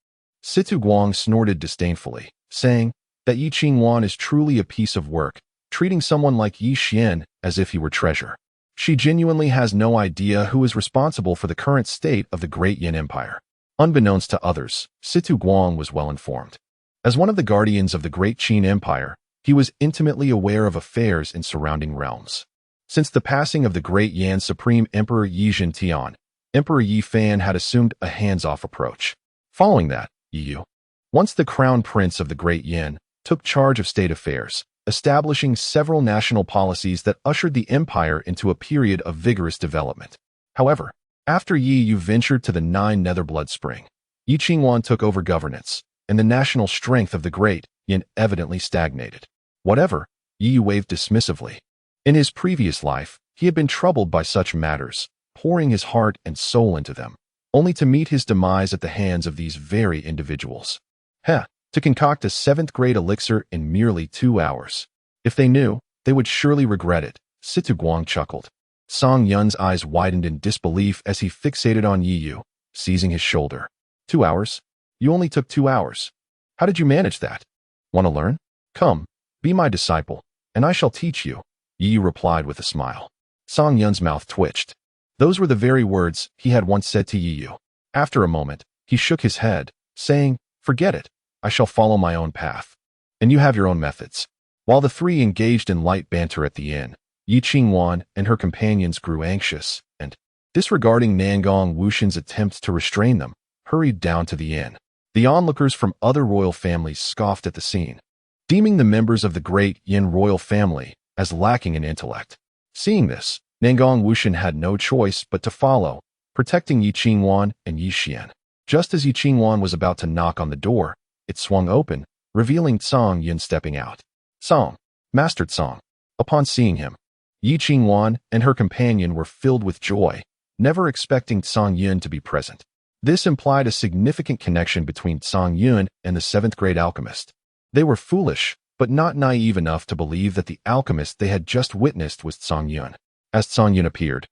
Situ Guang snorted disdainfully, saying that Yi Qingwan is truly a piece of work, treating someone like Yi Xian as if he were treasure. She genuinely has no idea who is responsible for the current state of the Great Yin Empire. Unbeknownst to others, Situ Guang was well informed. As one of the guardians of the Great Qin Empire, he was intimately aware of affairs in surrounding realms. Since the passing of the Great Yan Supreme Emperor Yi Zhentian, Emperor Yi Fan had assumed a hands-off approach. Following that, Yi, once the crown prince of the Great Yin, took charge of state affairs, establishing several national policies that ushered the empire into a period of vigorous development. However, after Yi ventured to the Nine Netherblood Spring, Yi Qingwan took over governance, and the national strength of the Great Yin evidently stagnated. Whatever, Yi waved dismissively. In his previous life, he had been troubled by such matters, pouring his heart and soul into them, only to meet his demise at the hands of these very individuals. To concoct a 7th-grade elixir in merely 2 hours. If they knew, they would surely regret it, Situ Guang chuckled. Song Yun's eyes widened in disbelief as he fixated on Yi Yu, seizing his shoulder. 2 hours? You only took 2 hours. How did you manage that? Want to learn? Come, be my disciple, and I shall teach you, Yi Yu replied with a smile. Song Yun's mouth twitched. Those were the very words he had once said to Yi Yu. After a moment, he shook his head, saying, Forget it, I shall follow my own path. And you have your own methods. While the three engaged in light banter at the inn, Yi Qingwan and her companions grew anxious, and, disregarding Nangong Wushan's attempts to restrain them, hurried down to the inn. The onlookers from other royal families scoffed at the scene, deeming the members of the great Yin royal family as lacking in intellect. Seeing this, Nangong Wushan had no choice but to follow, protecting Yi Qingwan and Yi Xian. Just as Yi Qingwan was about to knock on the door, it swung open, revealing Song Yun stepping out. Song, Master Song. Upon seeing him, Yi Qingwan and her companion were filled with joy, never expecting Song Yun to be present. This implied a significant connection between Song Yun and the 7th-grade alchemist. They were foolish, but not naive enough to believe that the alchemist they had just witnessed was Song Yun. As Song Yun appeared,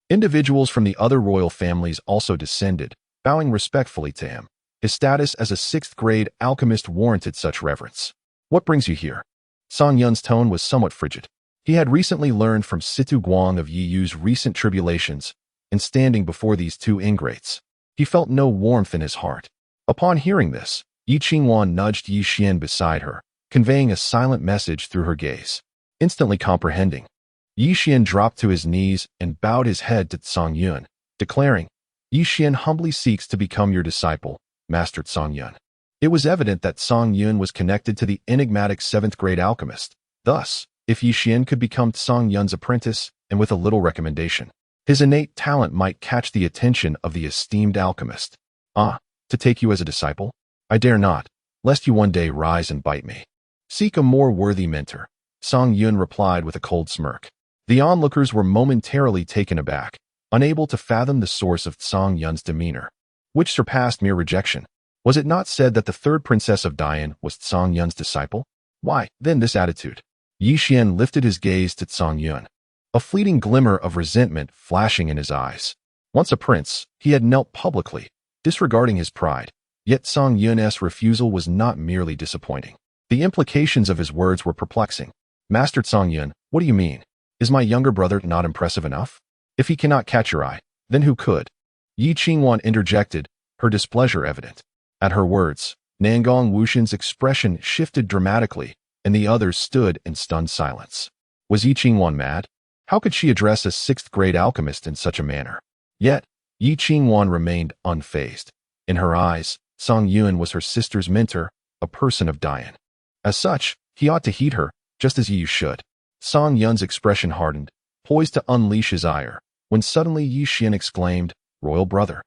individuals from the other royal families also descended, bowing respectfully to him. His status as a 6th-grade alchemist warranted such reverence. What brings you here? Song Yun's tone was somewhat frigid. He had recently learned from Situ Guang of Yi Yu's recent tribulations, and standing before these two ingrates, he felt no warmth in his heart. Upon hearing this, Yi Qingwan nudged Yi Xian beside her, conveying a silent message through her gaze. Instantly comprehending, Yi Xian dropped to his knees and bowed his head to Song Yun, declaring, Yi Xian humbly seeks to become your disciple, Master Song Yun. It was evident that Song Yun was connected to the enigmatic 7th-grade alchemist. Thus, if Yi Xian could become Song Yun's apprentice, and with a little recommendation, his innate talent might catch the attention of the esteemed alchemist. To take you as a disciple? I dare not, lest you one day rise and bite me. Seek a more worthy mentor, Song Yun replied with a cold smirk. The onlookers were momentarily taken aback, unable to fathom the source of Song Yun's demeanor, which surpassed mere rejection. Was it not said that the 3rd princess of Dian was Song Yun's disciple? Why, then this attitude? Yi Xian lifted his gaze to Song Yun, a fleeting glimmer of resentment flashing in his eyes. Once a prince, he had knelt publicly, disregarding his pride. Yet Song Yun's refusal was not merely disappointing. The implications of his words were perplexing. Master Song Yun, what do you mean? Is my younger brother not impressive enough? If he cannot catch your eye, then who could? Yi Qingwan interjected, her displeasure evident. At her words, Nangong Wushan's expression shifted dramatically, and the others stood in stunned silence. Was Yi Qingwan mad? How could she address a 6th-grade alchemist in such a manner? Yet, Yi Qingwan remained unfazed. In her eyes, Song Yun was her sister's mentor, a person of Dian. As such, he ought to heed her, just as Yi Yu should. Song Yun's expression hardened, poised to unleash his ire, when suddenly Yi Xian exclaimed, Royal brother.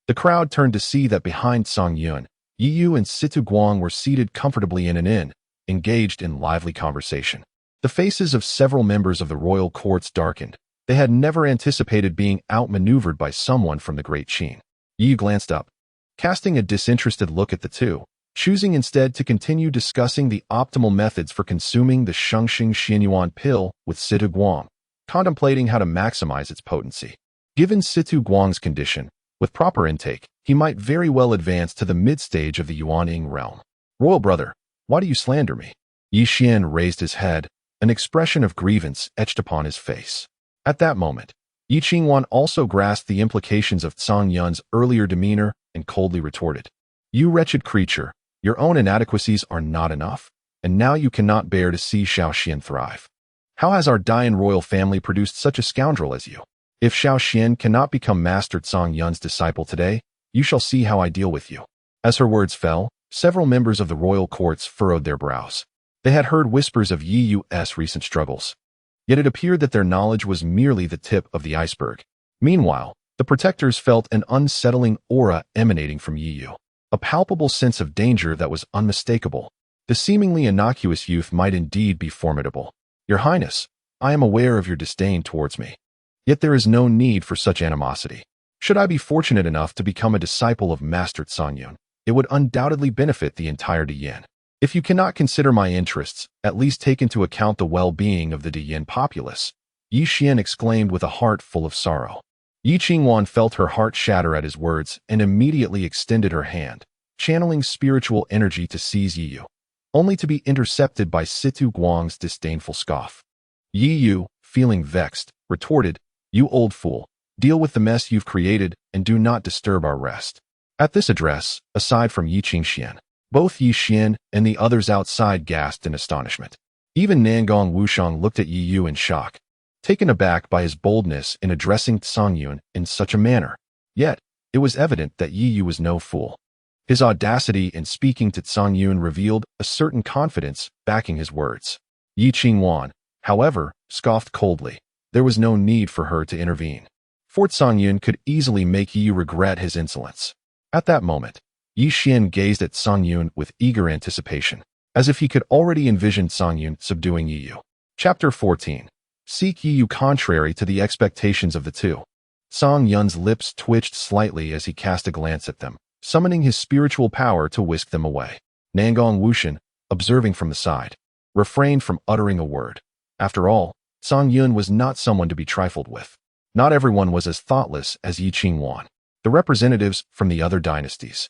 The crowd turned to see that behind Song Yun, Yi Yu and Situ Guang were seated comfortably in an inn, engaged in lively conversation. The faces of several members of the royal courts darkened. They had never anticipated being outmaneuvered by someone from the Great Qin. Yi Yu glanced up, casting a disinterested look at the two, choosing instead to continue discussing the optimal methods for consuming the Shengxing Xianyuan pill with Situ Guang, contemplating how to maximize its potency. Given Situ Guang's condition, with proper intake, he might very well advance to the mid-stage of the Yuanying realm. Royal brother, why do you slander me? Yi Xian raised his head, an expression of grievance etched upon his face. At that moment, Yi Qingwan also grasped the implications of Song Yun's earlier demeanor and coldly retorted, You wretched creature, your own inadequacies are not enough, and now you cannot bear to see Xiao Xian thrive. How has our Dian royal family produced such a scoundrel as you? If Xiao Xian cannot become Master Song Yun's disciple today, you shall see how I deal with you. As her words fell, several members of the royal courts furrowed their brows. They had heard whispers of Yi Yu's recent struggles, yet it appeared that their knowledge was merely the tip of the iceberg. Meanwhile, the protectors felt an unsettling aura emanating from Yi Yu, a palpable sense of danger that was unmistakable. The seemingly innocuous youth might indeed be formidable. Your Highness, I am aware of your disdain towards me. Yet there is no need for such animosity. Should I be fortunate enough to become a disciple of Master Songyun, it would undoubtedly benefit the entire Diyin. If you cannot consider my interests, at least take into account the well-being of the Diyin populace, Yi Xian exclaimed with a heart full of sorrow. Yi Qingwan felt her heart shatter at his words and immediately extended her hand, channeling spiritual energy to seize Yi Yu, only to be intercepted by Situ Guang's disdainful scoff. Yi Yu, feeling vexed, retorted, "You old fool, deal with the mess you've created and do not disturb our rest." At this address, aside from Yi Qingxian, both Yi Xian and the others outside gasped in astonishment. Even Nangong Wushang looked at Yi Yu in shock, taken aback by his boldness in addressing Songyun in such a manner. Yet, it was evident that Yi Yu was no fool. His audacity in speaking to Songyun revealed a certain confidence backing his words. Yi Qingwan, however, scoffed coldly. There was no need for her to intervene. Fort Songyun could easily make Yi Yu regret his insolence. At that moment, Yi Xian gazed at Songyun with eager anticipation, as if he could already envision Songyun subduing Yi Yu. Chapter 14. Seek Yi Yu. Contrary to the expectations of the two, Songyun's lips twitched slightly as he cast a glance at them, summoning his spiritual power to whisk them away. Nangong Wuxian, observing from the side, refrained from uttering a word. After all, Songyun was not someone to be trifled with. Not everyone was as thoughtless as Yi Qingwan. The representatives from the other dynasties,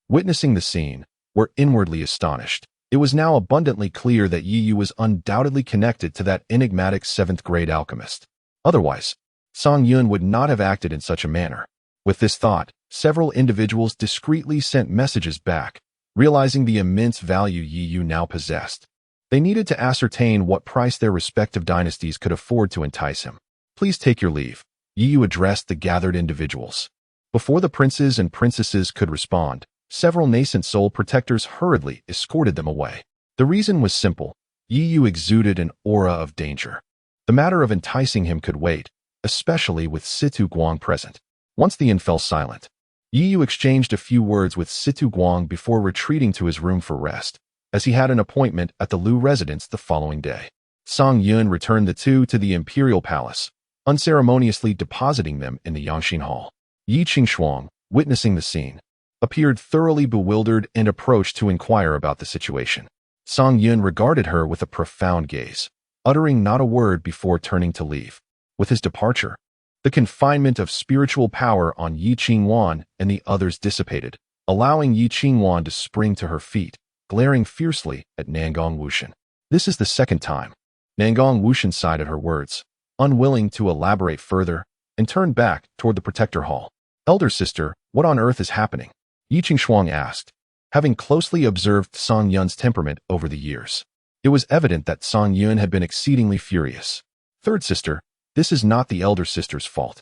witnessing the scene, were inwardly astonished. It was now abundantly clear that Yi Yu was undoubtedly connected to that enigmatic 7th-grade alchemist. Otherwise, Songyun would not have acted in such a manner. With this thought, several individuals discreetly sent messages back, realizing the immense value Yi Yu now possessed. They needed to ascertain what price their respective dynasties could afford to entice him. "Please take your leave," Yi Yu addressed the gathered individuals. Before the princes and princesses could respond, several nascent soul protectors hurriedly escorted them away. The reason was simple. Yi Yu exuded an aura of danger. The matter of enticing him could wait, especially with Situ Guang present. Once the inn fell silent, Yi Yu exchanged a few words with Situ Guang before retreating to his room for rest, as he had an appointment at the Lu residence the following day. Songyun returned the two to the imperial palace, unceremoniously depositing them in the Yangxin Hall. Yi Qingshuang, witnessing the scene, appeared thoroughly bewildered and approached to inquire about the situation. Songyun regarded her with a profound gaze, uttering not a word before turning to leave. With his departure, the confinement of spiritual power on Yi Qingwan and the others dissipated, allowing Yi Qingwan to spring to her feet, glaring fiercely at Nangong Wuxian. "This is the second time." Nangong Wuxian sighed at her words, unwilling to elaborate further, and turned back toward the protector hall. "Elder sister, what on earth is happening?" Yi Qingshuang asked, having closely observed Songyun's temperament over the years. It was evident that Songyun had been exceedingly furious. "Third sister, this is not the elder sister's fault.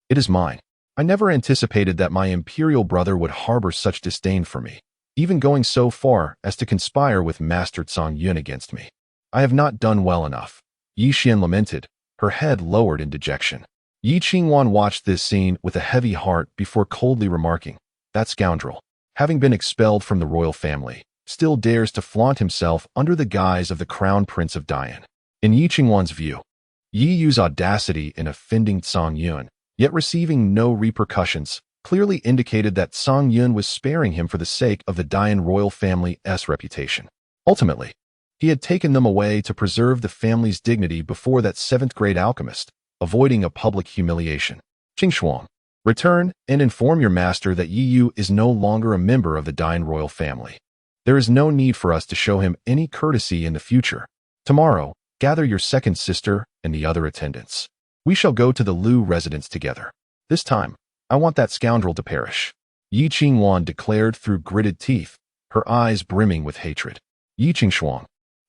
It is mine. I never anticipated that my imperial brother would harbor such disdain for me, even going so far as to conspire with Master Songyun against me. I have not done well enough." Yi Xian lamented, her head lowered in dejection. Yi Qingwan watched this scene with a heavy heart before coldly remarking, "That scoundrel, having been expelled from the royal family, still dares to flaunt himself under the guise of the crown prince of Dian." In Yi Qingwan's view, Yi Yu's audacity in offending Songyun, yet receiving no repercussions, clearly indicated that Songyun was sparing him for the sake of the Dian royal family's reputation. Ultimately, he had taken them away to preserve the family's dignity before that 7th-grade alchemist, avoiding a public humiliation. "Qingshuang, return and inform your master that Yi Yu is no longer a member of the Dian royal family. There is no need for us to show him any courtesy in the future. Tomorrow, gather your second sister and the other attendants. We shall go to the Lu residence together. This time, I want that scoundrel to perish," Yi Qingwan declared through gritted teeth, her eyes brimming with hatred. Yi Qingshuang,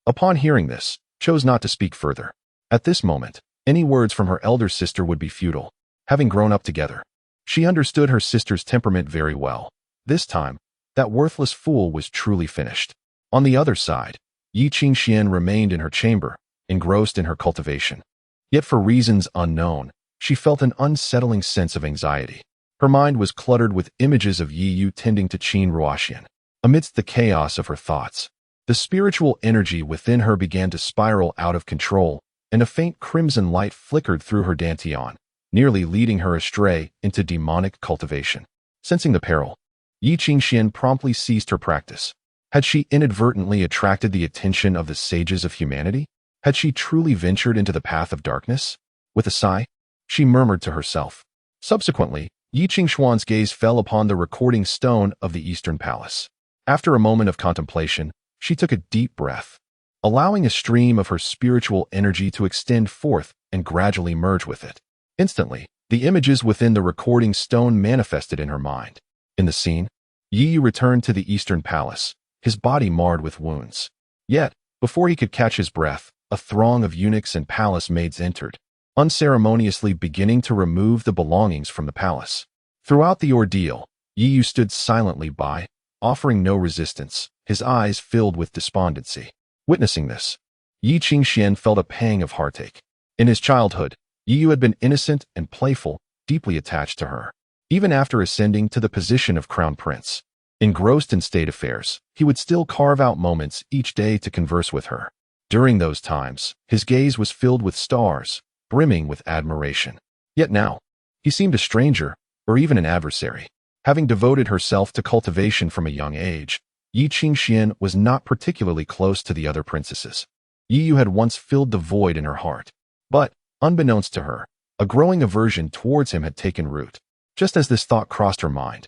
upon hearing this, chose not to speak further. At this moment, any words from her elder sister would be futile. Having grown up together, she understood her sister's temperament very well. This time, that worthless fool was truly finished. On the other side, Yi Qingxian remained in her chamber, engrossed in her cultivation. Yet for reasons unknown, she felt an unsettling sense of anxiety. Her mind was cluttered with images of Yi Yu tending to Qin Ruoxian. Amidst the chaos of her thoughts, The spiritual energy within her began to spiral out of control, and a faint crimson light flickered through her dantian, nearly leading her astray into demonic cultivation. Sensing the peril, Yi Qingxian promptly ceased her practice. Had she inadvertently attracted the attention of the sages of humanity? Had she truly ventured into the path of darkness? With a sigh, she murmured to herself. Subsequently, Yi Qingxuan's gaze fell upon the recording stone of the Eastern Palace. After a moment of contemplation, she took a deep breath, allowing a stream of her spiritual energy to extend forth and gradually merge with it. Instantly, the images within the recording stone manifested in her mind. In the scene, Yi returned to the Eastern Palace, his body marred with wounds. Yet, before he could catch his breath, a throng of eunuchs and palace maids entered, unceremoniously beginning to remove the belongings from the palace. Throughout the ordeal, Yi stood silently by, offering no resistance, his eyes filled with despondency. Witnessing this, Yi Qingxian felt a pang of heartache. In his childhood, Yi had been innocent and playful, deeply attached to her. Even after ascending to the position of crown prince, engrossed in state affairs, he would still carve out moments each day to converse with her. During those times, his gaze was filled with stars, brimming with admiration. Yet now, he seemed a stranger, or even an adversary. Having devoted herself to cultivation from a young age, Yi Qingxian was not particularly close to the other princesses. Yi had once filled the void in her heart. But, unbeknownst to her, a growing aversion towards him had taken root. Just as this thought crossed her mind,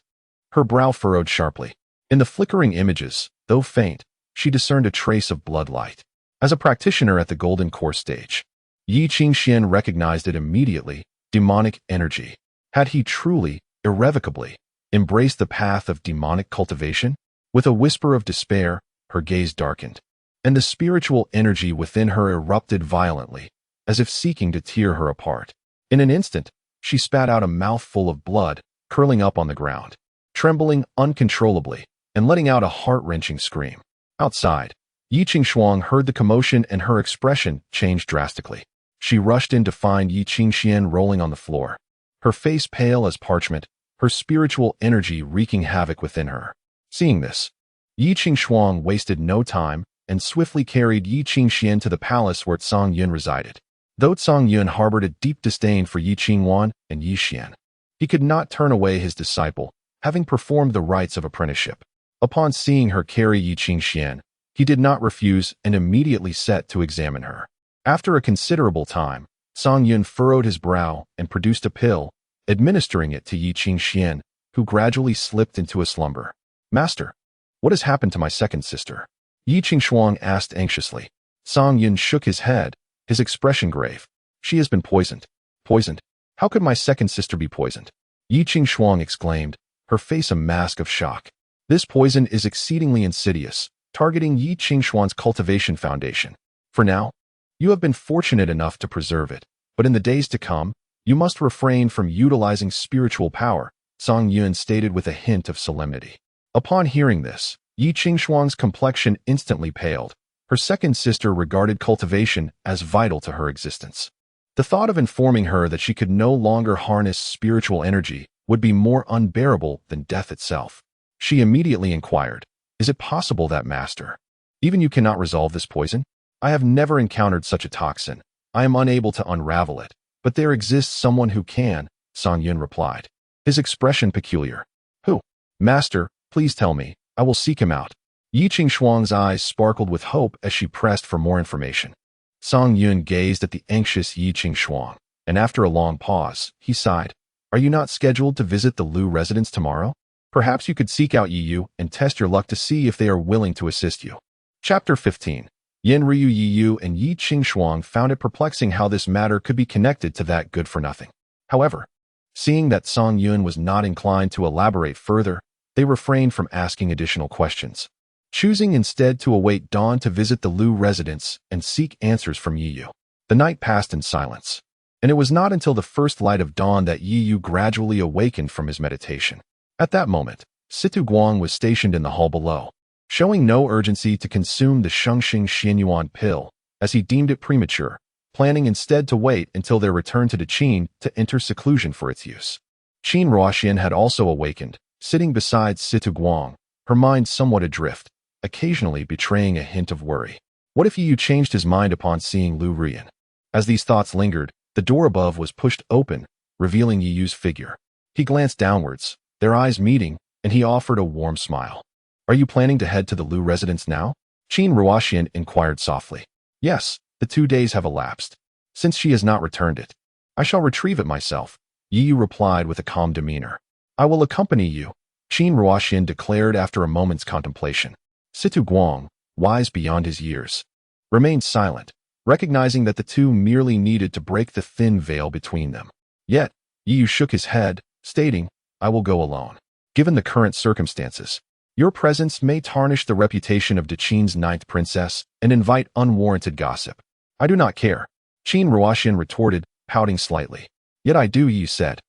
her brow furrowed sharply. In the flickering images, though faint, she discerned a trace of bloodlight. As a practitioner at the Golden Core stage, Yi Qingxian recognized it immediately: demonic energy. Had he truly, irrevocably, embraced the path of demonic cultivation? With a whisper of despair, her gaze darkened, and the spiritual energy within her erupted violently, as if seeking to tear her apart. In an instant, she spat out a mouthful of blood, curling up on the ground, trembling uncontrollably, and letting out a heart-wrenching scream. Outside, Yi Qingxuan heard the commotion and her expression changed drastically. She rushed in to find Yi Qingxian rolling on the floor, her face pale as parchment, her spiritual energy wreaking havoc within her. Seeing this, Yi Qingxuan wasted no time and swiftly carried Yi Qingxian to the palace where Tsang Yun resided. Though Tsang Yun harbored a deep disdain for Yi Qingwan and Yi Xian, he could not turn away his disciple, having performed the rites of apprenticeship. Upon seeing her carry Yi Qingxian, he did not refuse and immediately set to examine her. After a considerable time, Tsang Yun furrowed his brow and produced a pill, administering it to Yi Qingxian, who gradually slipped into a slumber. "Master, what has happened to my second sister?" Yi Qingxuan asked anxiously. Tsang Yun shook his head, his expression grave. "She has been poisoned." "Poisoned? How could my second sister be poisoned?" Yi Qingxuan exclaimed, her face a mask of shock. "This poison is exceedingly insidious, targeting Yi Qingxuan's cultivation foundation. For now, you have been fortunate enough to preserve it, but in the days to come, you must refrain from utilizing spiritual power," Tsang Yun stated with a hint of solemnity. Upon hearing this, Yi Qingxuan's complexion instantly paled. Her second sister regarded cultivation as vital to her existence. The thought of informing her that she could no longer harness spiritual energy would be more unbearable than death itself. She immediately inquired, "Is it possible that, Master, even you cannot resolve this poison?" "I have never encountered such a toxin. I am unable to unravel it, but there exists someone who can," Tsang Yun replied, his expression peculiar. "Who?" "Master, please tell me. I will seek him out." Yi Qingxuan's eyes sparkled with hope as she pressed for more information. Tsang Yun gazed at the anxious Yi Qingxuan, and after a long pause, he sighed. "Are you not scheduled to visit the Lu residence tomorrow? Perhaps you could seek out Yi Yu and test your luck to see if they are willing to assist you." Chapter 15. Yen Ryu Yi Yu and Yi Qingxuan found it perplexing how this matter could be connected to that good-for-nothing. However, seeing that Tsang Yun was not inclined to elaborate further, they refrained from asking additional questions, choosing instead to await dawn to visit the Lu residence and seek answers from Yi Yu. The night passed in silence, and it was not until the first light of dawn that Yi Yu gradually awakened from his meditation. At that moment, Situ Guang was stationed in the hall below, showing no urgency to consume the Shengxing Xianyuan pill, as he deemed it premature, planning instead to wait until their return to Deqin to enter seclusion for its use. Qin Ruoxian had also awakened, sitting beside Situ Guang, her mind somewhat adrift, occasionally betraying a hint of worry. What if Yi Yu changed his mind upon seeing Lu Ruyan? As these thoughts lingered, the door above was pushed open, revealing Yi Yu's figure. He glanced downwards, their eyes meeting, and he offered a warm smile. Are you planning to head to the Lu residence now? Qin Ruoxian inquired softly. Yes, the 2 days have elapsed. Since she has not returned it, I shall retrieve it myself, Yi Yu replied with a calm demeanor. I will accompany you, Qin Ruoxian declared after a moment's contemplation. Situ Guang, wise beyond his years, remained silent, recognizing that the two merely needed to break the thin veil between them. Yet, Yi Yu shook his head, stating, I will go alone. Given the current circumstances, your presence may tarnish the reputation of Deqin's 9th princess and invite unwarranted gossip. I do not care, Qin Ruoxian retorted, pouting slightly. Yet I do, Yi Yu said,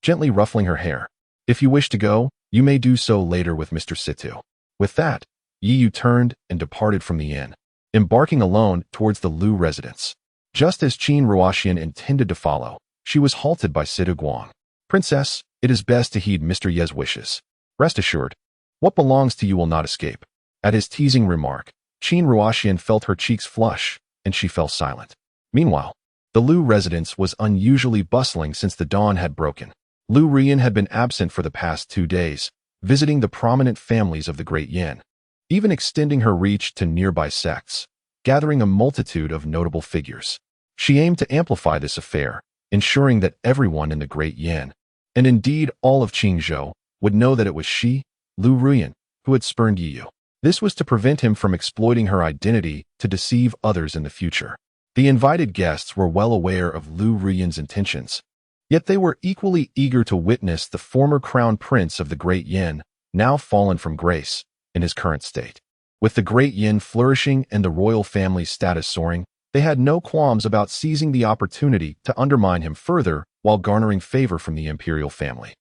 gently ruffling her hair. If you wish to go, you may do so later with Mr. Situ. With that, Yi Yu turned and departed from the inn, embarking alone towards the Lu residence. Just as Qin Ruoxian intended to follow, she was halted by Situ Guang. Princess, it is best to heed Mr. Ye's wishes. Rest assured, what belongs to you will not escape. At his teasing remark, Qin Ruoxian felt her cheeks flush, and she fell silent. Meanwhile, the Lu residence was unusually bustling since the dawn had broken. Lu Ruyan had been absent for the past 2 days, visiting the prominent families of the Great Yin, even extending her reach to nearby sects, gathering a multitude of notable figures. She aimed to amplify this affair, ensuring that everyone in the Great Yin, and indeed all of Qingzhou, would know that it was she, Lu Ruyan, who had spurned Yi Yu. This was to prevent him from exploiting her identity to deceive others in the future. The invited guests were well aware of Lu Ruyan's intentions, yet they were equally eager to witness the former crown prince of the Great Yin, now fallen from grace, in his current state. With the Great Yin flourishing and the royal family's status soaring, they had no qualms about seizing the opportunity to undermine him further while garnering favor from the imperial family.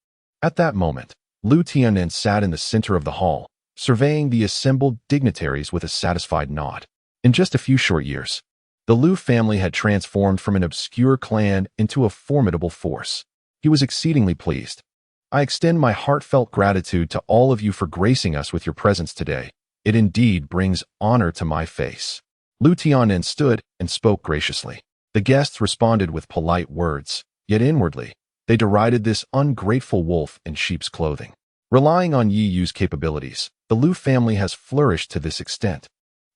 At that moment, Lu Tiannin sat in the center of the hall, surveying the assembled dignitaries with a satisfied nod. In just a few short years, the Lu family had transformed from an obscure clan into a formidable force. He was exceedingly pleased. I extend my heartfelt gratitude to all of you for gracing us with your presence today. It indeed brings honor to my face. Lu Tiannin stood and spoke graciously. The guests responded with polite words, yet inwardly, they derided this ungrateful wolf in sheep's clothing. Relying on Yi Yu's capabilities, the Lu family has flourished to this extent.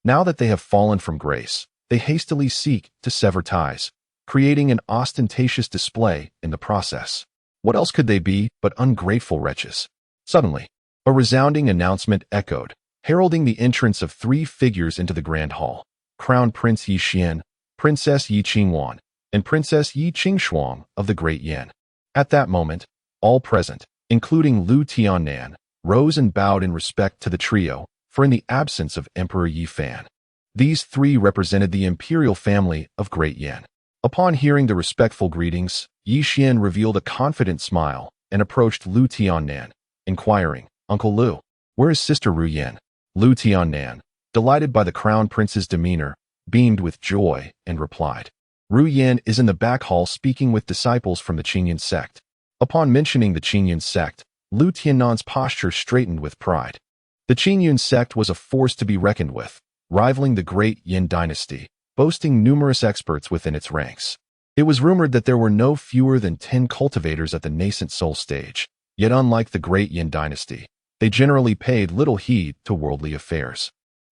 Now that they have fallen from grace, they hastily seek to sever ties, creating an ostentatious display in the process. What else could they be but ungrateful wretches? Suddenly, a resounding announcement echoed, heralding the entrance of 3 figures into the grand hall: Crown Prince Yi Xian, Princess Yi Qingwan, and Princess Yi Qingshuang of the Great Yin. At that moment, all present, including Lu Tiannan, rose and bowed in respect to the trio, for in the absence of Emperor Yi Fan, these 3 represented the imperial family of Great Yin. Upon hearing the respectful greetings, Yi Xian revealed a confident smile and approached Lu Tiannan, inquiring, Uncle Lu, where is Sister Ru Yin? Lu Tiannan, delighted by the crown prince's demeanor, beamed with joy and replied, Ru Yin is in the back hall speaking with disciples from the Qingyan sect. Upon mentioning the Qingyan sect, Lu Tiannan's posture straightened with pride. The Qingyan sect was a force to be reckoned with, rivaling the Great Yin dynasty, boasting numerous experts within its ranks. It was rumored that there were no fewer than 10 cultivators at the nascent soul stage, yet unlike the Great Yin dynasty, they generally paid little heed to worldly affairs.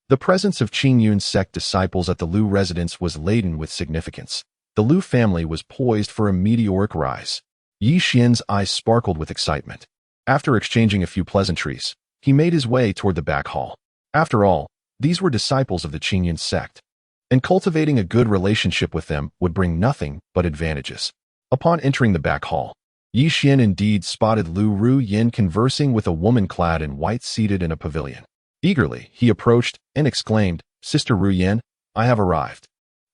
The presence of Qingyun sect disciples at the Lu residence was laden with significance. The Lu family was poised for a meteoric rise. Yi Xian's eyes sparkled with excitement. After exchanging a few pleasantries, he made his way toward the back hall. After all, these were disciples of the Qingyun sect, and cultivating a good relationship with them would bring nothing but advantages. Upon entering the back hall, Yi Xian indeed spotted Lu Ruyan conversing with a woman clad in white seated in a pavilion. Eagerly, he approached and exclaimed, Sister Ruyan, I have arrived.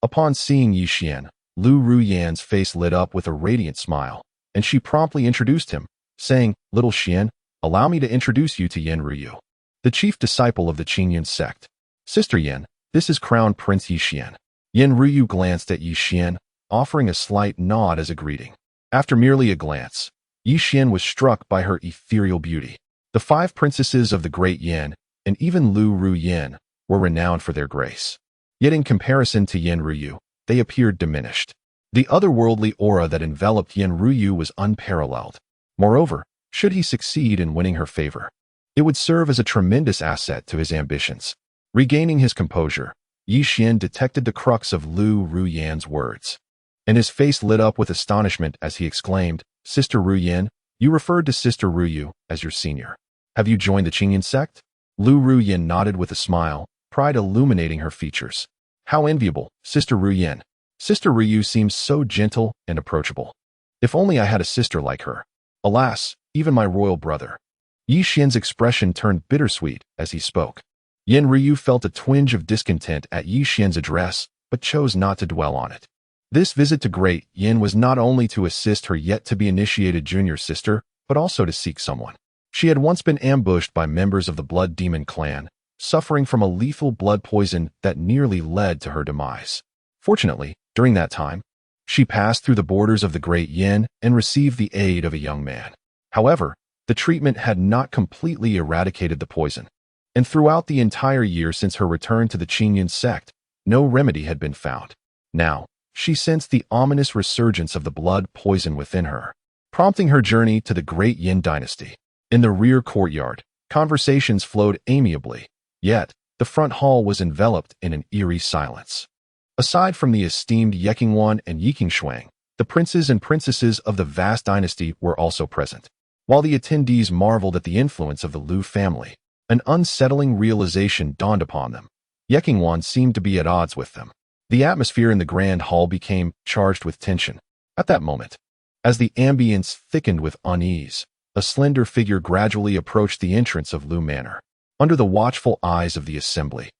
Upon seeing Yi Xian, Lu Ruyan's face lit up with a radiant smile, and she promptly introduced him, saying, Little Xian, allow me to introduce you to Yen Ruyu, the chief disciple of the Qingyun sect. Sister Yen, this is Crown Prince Yi Xian. Yen Ruyu glanced at Yi Xian, offering a slight nod as a greeting. After merely a glance, Yi Xian was struck by her ethereal beauty. The 5 princesses of the Great Yin, and even Lu Ruyan, were renowned for their grace. Yet in comparison to Yen Ruyu, they appeared diminished. The otherworldly aura that enveloped Yen Ruyu was unparalleled. Moreover, should he succeed in winning her favor, it would serve as a tremendous asset to his ambitions. Regaining his composure, Yi Xian detected the crux of Lu Ruyan's words, and his face lit up with astonishment as he exclaimed, "Sister Ruyan, you referred to Sister Ruyu as your senior. Have you joined the Qingyan sect?" Lu Ruyan nodded with a smile, pride illuminating her features. "How enviable, Sister Ruyan. Sister Ryu seems so gentle and approachable. If only I had a sister like her. Alas, even my royal brother." Yi Xian's expression turned bittersweet as he spoke. Yen Ryu felt a twinge of discontent at Yi Xian's address, but chose not to dwell on it. This visit to Great Yin was not only to assist her yet-to-be-initiated junior sister, but also to seek someone. She had once been ambushed by members of the Blood Demon clan, suffering from a lethal blood poison that nearly led to her demise. Fortunately, during that time, she passed through the borders of the Great Yin and received the aid of a young man. However, the treatment had not completely eradicated the poison, and throughout the entire year since her return to the Qingyan sect, no remedy had been found. Now, she sensed the ominous resurgence of the blood poison within her, prompting her journey to the Great Yin dynasty. In the rear courtyard, conversations flowed amiably, yet the front hall was enveloped in an eerie silence. Aside from the esteemed Yekingwan and Yikingshuang, the princes and princesses of the vast dynasty were also present. While the attendees marveled at the influence of the Lu family, an unsettling realization dawned upon them. Yekingwan seemed to be at odds with them. The atmosphere in the grand hall became charged with tension. At that moment, as the ambience thickened with unease, a slender figure gradually approached the entrance of Lu Manor, under the watchful eyes of the assembly.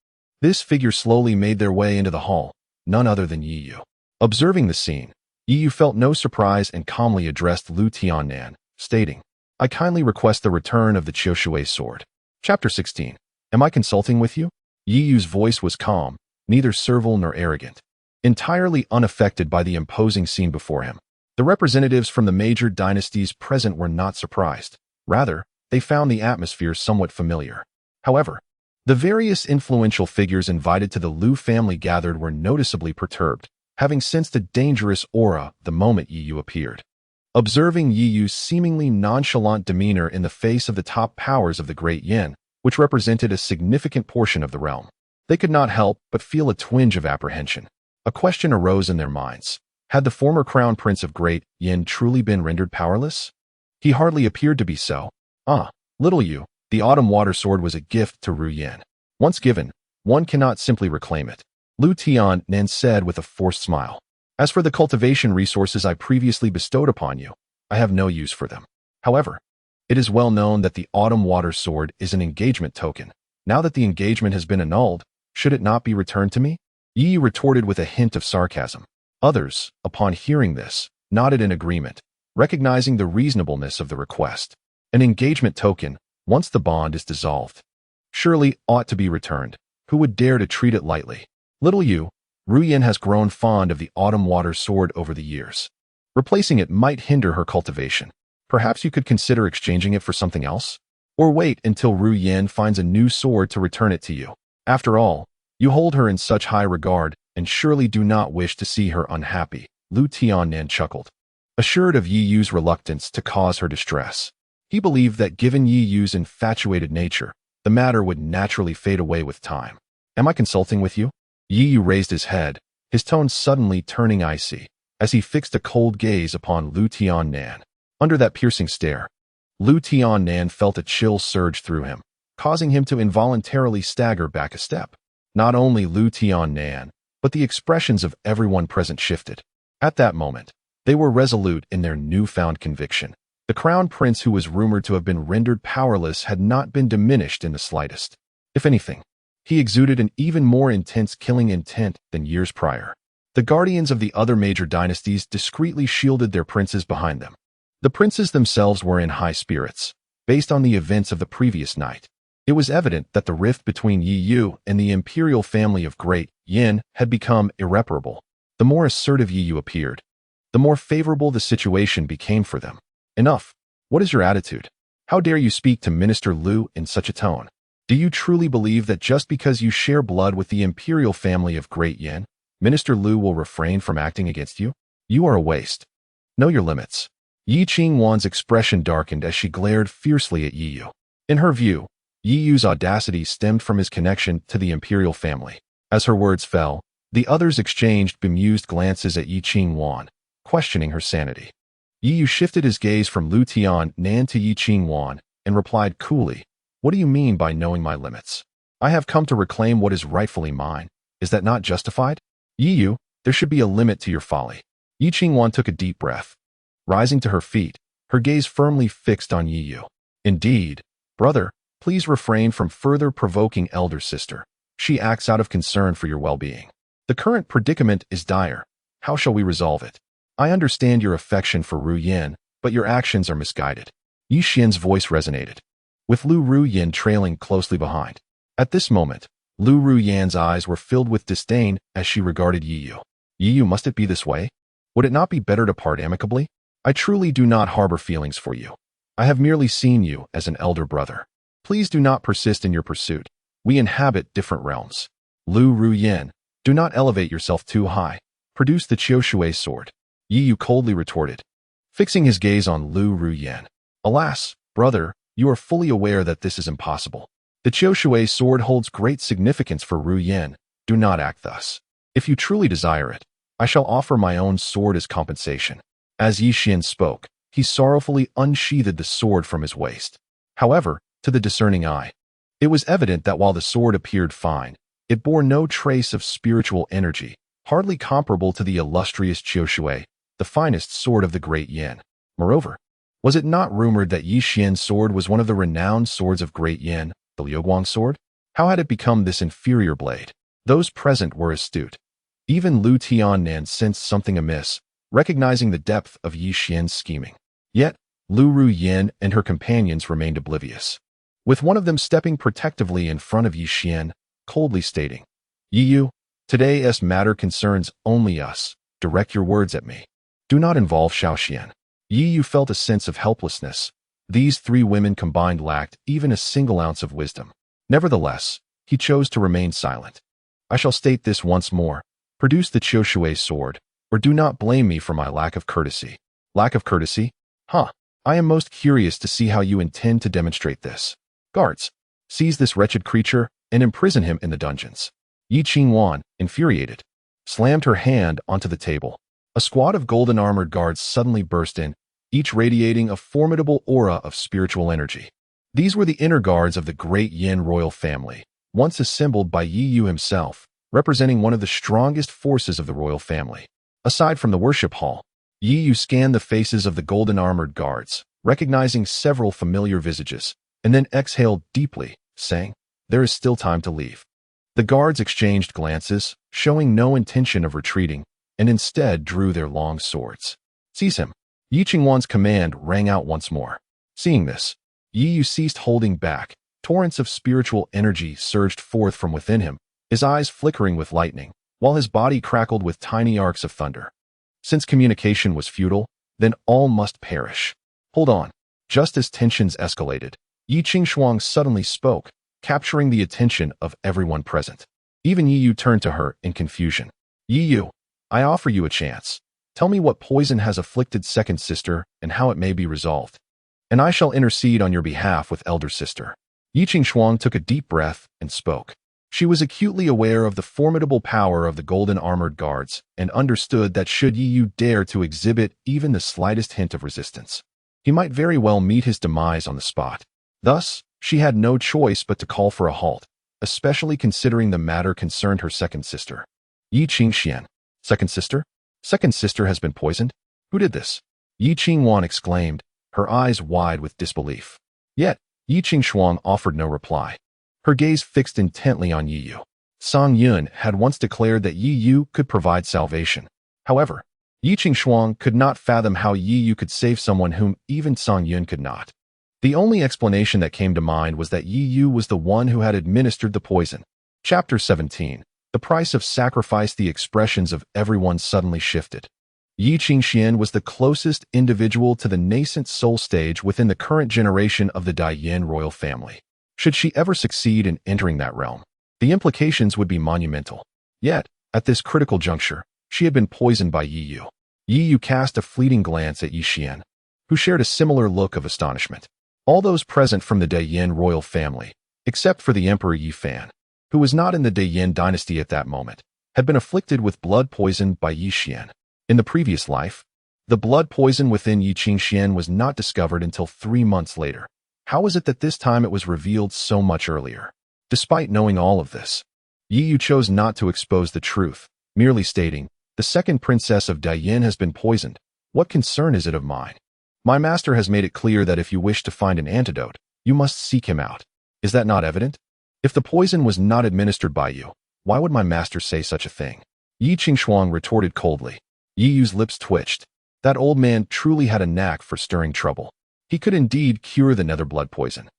This figure slowly made their way into the hall, none other than Yi Yu. Observing the scene, Yi Yu felt no surprise and calmly addressed Lu Tiannan, stating, "I kindly request the return of the Qiushui sword." Chapter 16. Am I consulting with you? Yi Yu's voice was calm, neither servile nor arrogant. Entirely unaffected by the imposing scene before him, the representatives from the major dynasties present were not surprised. Rather, they found the atmosphere somewhat familiar. However, the various influential figures invited to the Lu family gathered were noticeably perturbed, having sensed a dangerous aura the moment Yi Yu appeared. Observing Yi Yu's seemingly nonchalant demeanor in the face of the top powers of the Great Yin, which represented a significant portion of the realm, they could not help but feel a twinge of apprehension. A question arose in their minds. Had the former crown prince of Great Yin truly been rendered powerless? He hardly appeared to be so. Little Yu, the autumn water sword was a gift to Ru Yin. Once given, one cannot simply reclaim it, Lu Tiannan said with a forced smile. As for the cultivation resources I previously bestowed upon you, I have no use for them. However, it is well known that the autumn water sword is an engagement token. Now that the engagement has been annulled, should it not be returned to me? Yi Yu retorted with a hint of sarcasm. Others, upon hearing this, nodded in agreement, recognizing the reasonableness of the request. An engagement token, once the bond is dissolved, surely ought to be returned. Who would dare to treat it lightly? Little Yu, Ru Yin has grown fond of the autumn water sword over the years. Replacing it might hinder her cultivation. Perhaps you could consider exchanging it for something else? Or wait until Ru Yin finds a new sword to return it to you. After all, you hold her in such high regard and surely do not wish to see her unhappy. Lu Tiannan chuckled, assured of Yi Yu's reluctance to cause her distress. He believed that given Yi Yu's infatuated nature, the matter would naturally fade away with time. Am I consulting with you? Yi Yu raised his head, his tone suddenly turning icy, as he fixed a cold gaze upon Lu Tiannan. Under that piercing stare, Lu Tiannan felt a chill surge through him, causing him to involuntarily stagger back a step. Not only Lu Tiannan, but the expressions of everyone present shifted. At that moment, they were resolute in their newfound conviction. The crown prince who was rumored to have been rendered powerless had not been diminished in the slightest. If anything, he exuded an even more intense killing intent than years prior. The guardians of the other major dynasties discreetly shielded their princes behind them. The princes themselves were in high spirits, based on the events of the previous night. It was evident that the rift between Yi Yu and the imperial family of Great Yin had become irreparable. The more assertive Yi Yu appeared, the more favorable the situation became for them. Enough. What is your attitude? How dare you speak to Minister Lu in such a tone? Do you truly believe that just because you share blood with the imperial family of Great Yin, Minister Lu will refrain from acting against you? You are a waste. Know your limits. Yi Qingwan's expression darkened as she glared fiercely at Yi Yu. In her view, Yi Yu's audacity stemmed from his connection to the imperial family. As her words fell, the others exchanged bemused glances at Yi Qingwan, questioning her sanity. Yi Yu shifted his gaze from Lu Tiannan to Yi Qingwan and replied coolly, "What do you mean by knowing my limits? I have come to reclaim what is rightfully mine. Is that not justified? Yi Yu, there should be a limit to your folly." Yi Qingwan took a deep breath. Rising to her feet, her gaze firmly fixed on Yi Yu. "Indeed, brother, please refrain from further provoking elder sister. She acts out of concern for your well-being. The current predicament is dire. How shall we resolve it? I understand your affection for Ru Yin, but your actions are misguided." Yi Xian's voice resonated, with Lu Ruyin trailing closely behind. At this moment, Lu Ruyan's eyes were filled with disdain as she regarded Yi Yu. "Yi Yu, must it be this way? Would it not be better to part amicably? I truly do not harbor feelings for you. I have merely seen you as an elder brother. Please do not persist in your pursuit. We inhabit different realms. Lu Ruyin, do not elevate yourself too high. Produce the Qiushui sword." Yi Yu coldly retorted, fixing his gaze on Lu Ruyin. "Alas, brother, you are fully aware that this is impossible. The Qiushui sword holds great significance for Ru Yin. Do not act thus. If you truly desire it, I shall offer my own sword as compensation." As Yi Xian spoke, he sorrowfully unsheathed the sword from his waist. However, to the discerning eye, it was evident that while the sword appeared fine, it bore no trace of spiritual energy, hardly comparable to the illustrious Qiushui, the finest sword of the Great Yin. Moreover, was it not rumored that Yi Xian's sword was one of the renowned swords of Great Yin, the Liuguang sword? How had it become this inferior blade? Those present were astute. Even Lu Tiannan sensed something amiss, recognizing the depth of Yi Xian's scheming. Yet, Lu Ruyin and her companions remained oblivious, with one of them stepping protectively in front of Yi Xian, coldly stating, "Yi Yu, today's matter concerns only us. Direct your words at me. Do not involve Xiaoxian." Yi Yu felt a sense of helplessness. These three women combined lacked even a single ounce of wisdom. Nevertheless, he chose to remain silent. "I shall state this once more. Produce the Qiushui sword, or do not blame me for my lack of courtesy." "Lack of courtesy? Huh. I am most curious to see how you intend to demonstrate this. Guards, seize this wretched creature and imprison him in the dungeons." Yi Qingwan, infuriated, slammed her hand onto the table. A squad of golden armored guards suddenly burst in, each radiating a formidable aura of spiritual energy. These were the inner guards of the Great Yin royal family, once assembled by Yi Yu himself, representing one of the strongest forces of the royal family. Aside from the worship hall, Yi Yu scanned the faces of the golden armored guards, recognizing several familiar visages, and then exhaled deeply, saying, "There is still time to leave." The guards exchanged glances, showing no intention of retreating, and instead drew their long swords. "Seize him." Yi Qingwan's command rang out once more. Seeing this, Yi Yu ceased holding back. Torrents of spiritual energy surged forth from within him, his eyes flickering with lightning, while his body crackled with tiny arcs of thunder. Since communication was futile, then all must perish. "Hold on." Just as tensions escalated, Yi Qingshuang suddenly spoke, capturing the attention of everyone present. Even Yi Yu turned to her in confusion. "Yi Yu, I offer you a chance. Tell me what poison has afflicted second sister and how it may be resolved, and I shall intercede on your behalf with elder sister." Yi Qingshuang took a deep breath and spoke. She was acutely aware of the formidable power of the golden armored guards and understood that should Yi Yu dare to exhibit even the slightest hint of resistance, he might very well meet his demise on the spot. Thus, she had no choice but to call for a halt, especially considering the matter concerned her second sister. "Yi Qingxian, second sister? Second sister has been poisoned? Who did this?" Yi Qingwan exclaimed, her eyes wide with disbelief. Yet, Yi Qingshuang offered no reply, her gaze fixed intently on Yi Yu. Song Yun had once declared that Yi Yu could provide salvation. However, Yi Qingshuang could not fathom how Yi Yu could save someone whom even Song Yun could not. The only explanation that came to mind was that Yi Yu was the one who had administered the poison. Chapter 17. The price of sacrifice. The expressions of everyone suddenly shifted. Yi Qingxian was the closest individual to the nascent soul stage within the current generation of the Dai Yin royal family. Should she ever succeed in entering that realm, the implications would be monumental. Yet, at this critical juncture, she had been poisoned by Yi Yu. Yi Yu cast a fleeting glance at Yi Xian, who shared a similar look of astonishment. All those present from the Daiyin royal family, except for the Emperor Yi Fan, who was not in the Daiyin dynasty at that moment, had been afflicted with blood poison by Yi Xian. In the previous life, the blood poison within Yi Qingxian was not discovered until 3 months later. How was it that this time it was revealed so much earlier? Despite knowing all of this, Yi Yu chose not to expose the truth, merely stating, "The second princess of Daiyin has been poisoned. What concern is it of mine? My master has made it clear that if you wish to find an antidote, you must seek him out. Is that not evident? If the poison was not administered by you, why would my master say such a thing?" Yi Qingshuang retorted coldly. Yi Yu's lips twitched. That old man truly had a knack for stirring trouble. He could indeed cure the nether blood poison.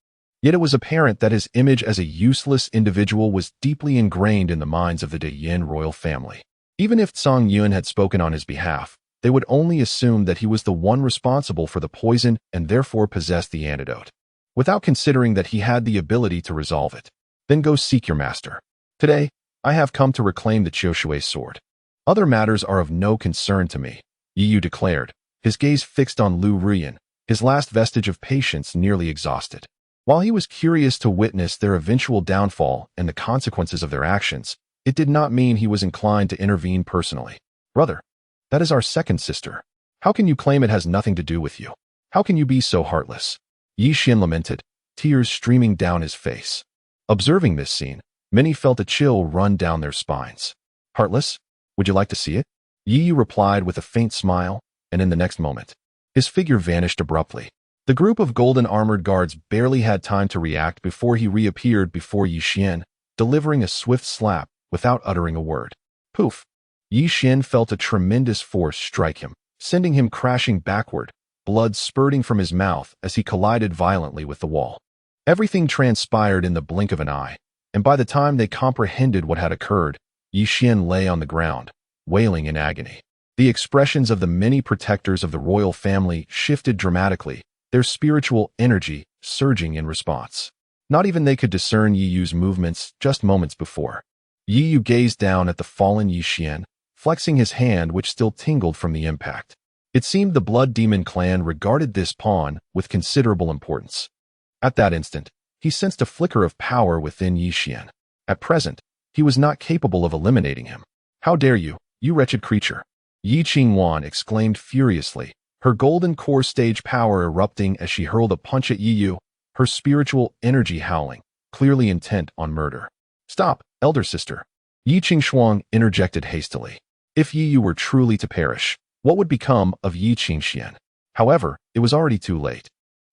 Yet it was apparent that his image as a useless individual was deeply ingrained in the minds of the Daiyin royal family. Even if Zhang Yun had spoken on his behalf, they would only assume that he was the one responsible for the poison and therefore possessed the antidote, without considering that he had the ability to resolve it. Then go seek your master. Today, I have come to reclaim the Qiushui sword. Other matters are of no concern to me, Yi Yu declared, his gaze fixed on Lu Ruyan, his last vestige of patience nearly exhausted. While he was curious to witness their eventual downfall and the consequences of their actions, it did not mean he was inclined to intervene personally. "Brother, that is our second sister. How can you claim it has nothing to do with you? How can you be so heartless?" Yi Xian lamented, tears streaming down his face. Observing this scene, many felt a chill run down their spines. "Heartless? Would you like to see it?" Yi Yu replied with a faint smile, and in the next moment, his figure vanished abruptly. The group of golden-armored guards barely had time to react before he reappeared before Yi Xian, delivering a swift slap without uttering a word. Poof! Yi Xian felt a tremendous force strike him, sending him crashing backward, blood spurting from his mouth as he collided violently with the wall. Everything transpired in the blink of an eye, and by the time they comprehended what had occurred, Yi Xian lay on the ground, wailing in agony. The expressions of the many protectors of the royal family shifted dramatically, their spiritual energy surging in response. Not even they could discern Yi Yu's movements just moments before. Yi Yu gazed down at the fallen Yi Xian, flexing his hand which still tingled from the impact. It seemed the Blood Demon clan regarded this pawn with considerable importance. At that instant, he sensed a flicker of power within Yi Xian. At present, he was not capable of eliminating him. "How dare you, you wretched creature!" Yi Qingwan exclaimed furiously, her golden core stage power erupting as she hurled a punch at Yi Yu, her spiritual energy howling, clearly intent on murder. "Stop, elder sister!" Yi Qingshuang interjected hastily. If Yi Yu were truly to perish, what would become of Yi Qingxian? However, it was already too late.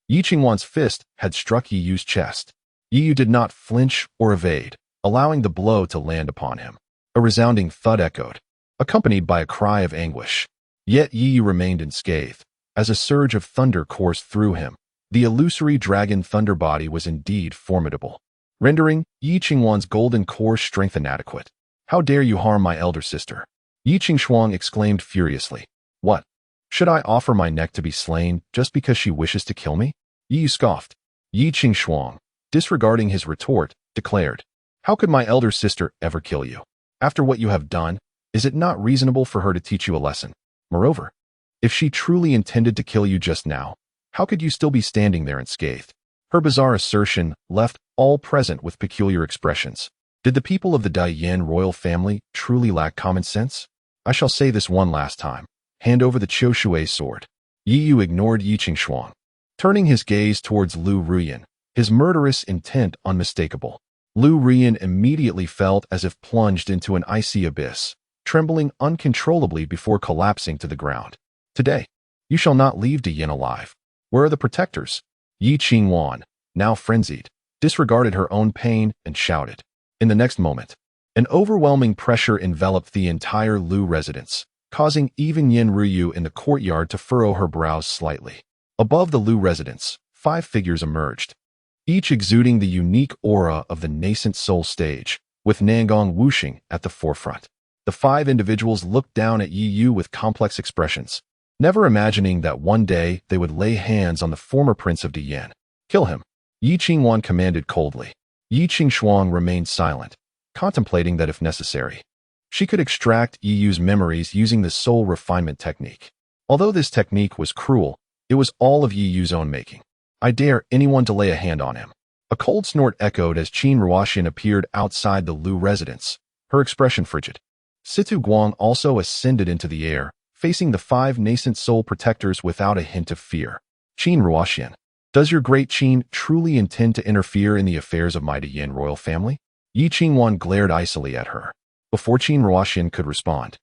Yi Qingwan's fist had struck Yi Yu's chest. Yi Yu did not flinch or evade, allowing the blow to land upon him. A resounding thud echoed, accompanied by a cry of anguish. Yet Yi Yu remained unscathed, as a surge of thunder coursed through him. The illusory dragon thunder body was indeed formidable, rendering Yi Qingwan's golden core strength inadequate. "How dare you harm my elder sister?" Yi Qingshuang exclaimed furiously. "What? Should I offer my neck to be slain just because she wishes to kill me?" Yi Yu scoffed. Yi Qingshuang, disregarding his retort, declared, "How could my elder sister ever kill you? After what you have done, is it not reasonable for her to teach you a lesson? Moreover, if she truly intended to kill you just now, how could you still be standing there unscathed?" Her bizarre assertion left all present with peculiar expressions. Did the people of the Daiyin royal family truly lack common sense? I shall say this one last time. Hand over the Qiushui sword. Yi Yu ignored Yi Qingshuang, turning his gaze towards Lu Ruyan, his murderous intent unmistakable. Lu Ruyan immediately felt as if plunged into an icy abyss, trembling uncontrollably before collapsing to the ground. "Today, you shall not leave Daiyin alive. Where are the protectors?" Yi Qingwan, now frenzied, disregarded her own pain and shouted. In the next moment, an overwhelming pressure enveloped the entire Lu residence, causing even Yin Ruyu in the courtyard to furrow her brows slightly. Above the Lu residence, 5 figures emerged, each exuding the unique aura of the nascent soul stage, with Nangong whooshing at the forefront. The 5 individuals looked down at Yi Yu with complex expressions, never imagining that one day they would lay hands on the former prince of Daiyin. "Kill him," Yi Qingwan commanded coldly. Yi Qingshuang remained silent, contemplating that if necessary, she could extract Yu's memories using the soul refinement technique. Although this technique was cruel, it was all of Yu's own making. I dare anyone to lay a hand on him. A cold snort echoed as Qin Ruoxian appeared outside the Lu residence, her expression frigid. Situ Guang also ascended into the air, facing the 5 nascent soul protectors without a hint of fear. Qin Ruoxian, does your great Qin truly intend to interfere in the affairs of my Yin royal family? Yi Qingwan glared icily at her. Before Qin Ruoxian could respond,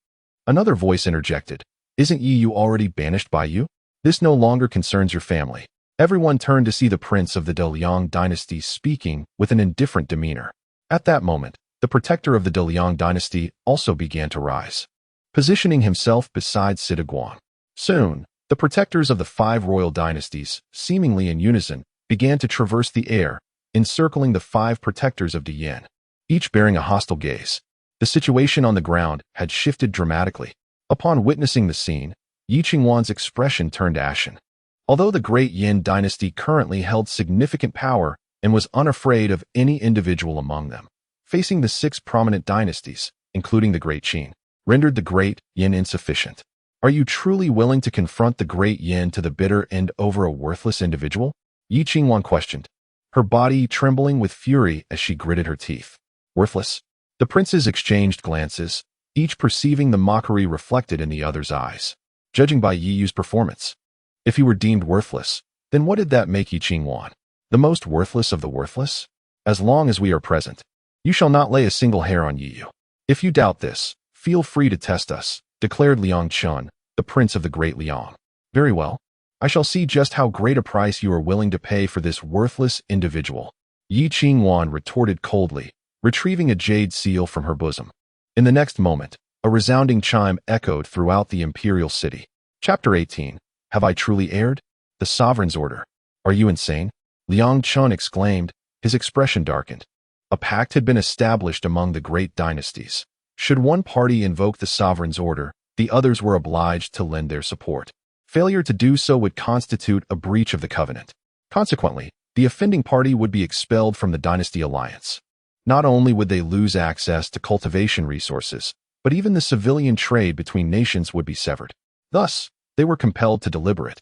another voice interjected. Isn't Yu already banished by you? This no longer concerns your family. Everyone turned to see the prince of the Deliang dynasty speaking with an indifferent demeanor. At that moment, the protector of the Deliang dynasty also began to rise, positioning himself beside Sita Guang. Soon, the protectors of the 5 royal dynasties, seemingly in unison, began to traverse the air, encircling the 5 protectors of Diyan, each bearing a hostile gaze. The situation on the ground had shifted dramatically. Upon witnessing the scene, Yi Qingwan's expression turned ashen. Although the great Yin dynasty currently held significant power and was unafraid of any individual among them, facing the 6 prominent dynasties, including the great Qin, rendered the great Yin insufficient. Are you truly willing to confront the great Yin to the bitter end over a worthless individual? Yi Qingwan questioned, her body trembling with fury as she gritted her teeth. Worthless? The princes exchanged glances, each perceiving the mockery reflected in the other's eyes. Judging by Yu's performance, if he were deemed worthless, then what did that make Yi Qingwan? The most worthless of the worthless? As long as we are present, you shall not lay a single hair on Yu. If you doubt this, feel free to test us, declared Liang Chun, the prince of the great Liang. Very well. I shall see just how great a price you are willing to pay for this worthless individual. Yi Qingwan retorted coldly, retrieving a jade seal from her bosom. In the next moment, a resounding chime echoed throughout the imperial city. Chapter 18. Have I truly erred? The sovereign's order. Are you insane? Liang Chun exclaimed, his expression darkened. A pact had been established among the great dynasties. Should one party invoke the sovereign's order, the others were obliged to lend their support. Failure to do so would constitute a breach of the covenant. Consequently, the offending party would be expelled from the dynasty alliance. Not only would they lose access to cultivation resources, but even the civilian trade between nations would be severed. Thus, they were compelled to deliberate.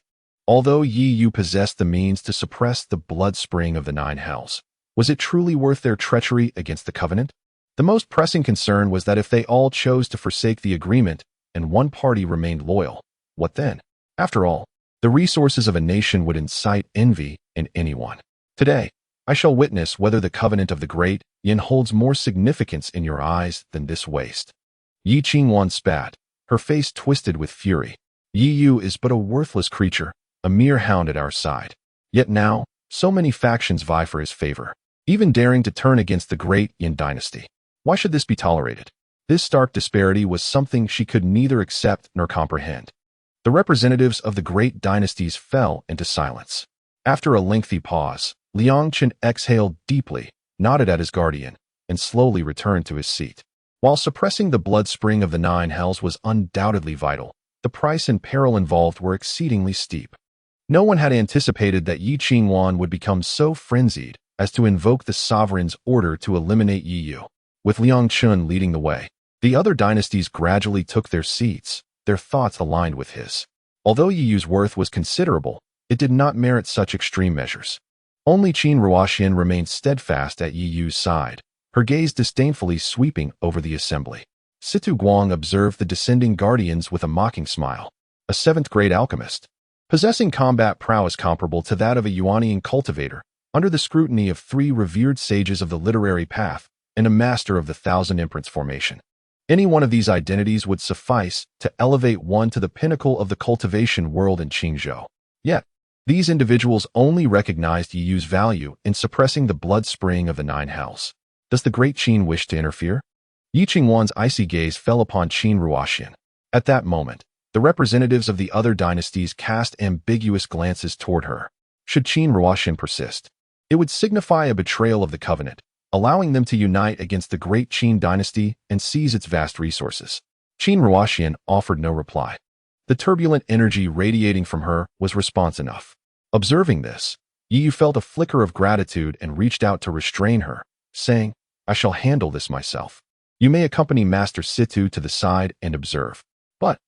Although Yu possessed the means to suppress the blood spring of the 9 hells, was it truly worth their treachery against the covenant? The most pressing concern was that if they all chose to forsake the agreement and one party remained loyal, what then? After all, the resources of a nation would incite envy in anyone. Today, I shall witness whether the covenant of the great Yin holds more significance in your eyes than this waste. Yi Qingwan spat, her face twisted with fury. Yu is but a worthless creature, a mere hound at our side. Yet now, so many factions vie for his favor, even daring to turn against the great Yin dynasty. Why should this be tolerated? This stark disparity was something she could neither accept nor comprehend. The representatives of the great dynasties fell into silence. After a lengthy pause, Liang Chen exhaled deeply, nodded at his guardian, and slowly returned to his seat. While suppressing the blood spring of the 9 hells was undoubtedly vital, the price and peril involved were exceedingly steep. No one had anticipated that Yi Qingwan would become so frenzied as to invoke the sovereign's order to eliminate Yu. With Liang Chun leading the way, the other dynasties gradually took their seats, their thoughts aligned with his. Although Yu's worth was considerable, it did not merit such extreme measures. Only Qin Ruoxian remained steadfast at Yu's side, her gaze disdainfully sweeping over the assembly. Situ Guang observed the descending guardians with a mocking smile. A 7th-grade alchemist, possessing combat prowess comparable to that of a Yuanian cultivator, under the scrutiny of 3 revered sages of the literary path and a master of the 1,000 imprints formation. Any one of these identities would suffice to elevate one to the pinnacle of the cultivation world in Qingzhou. Yet, these individuals only recognized Yu's value in suppressing the blood spring of the 9 hells. Does the great Qin wish to interfere? Yi Qingwan's icy gaze fell upon Qin Ruoxian. At that moment, the representatives of the other dynasties cast ambiguous glances toward her. Should Qin Ruoxian persist, it would signify a betrayal of the covenant, allowing them to unite against the great Qin dynasty and seize its vast resources. Qin Ruoxian offered no reply. The turbulent energy radiating from her was response enough. Observing this, Yi felt a flicker of gratitude and reached out to restrain her, saying, "I shall handle this myself. You may accompany Master Situ to the side and observe." But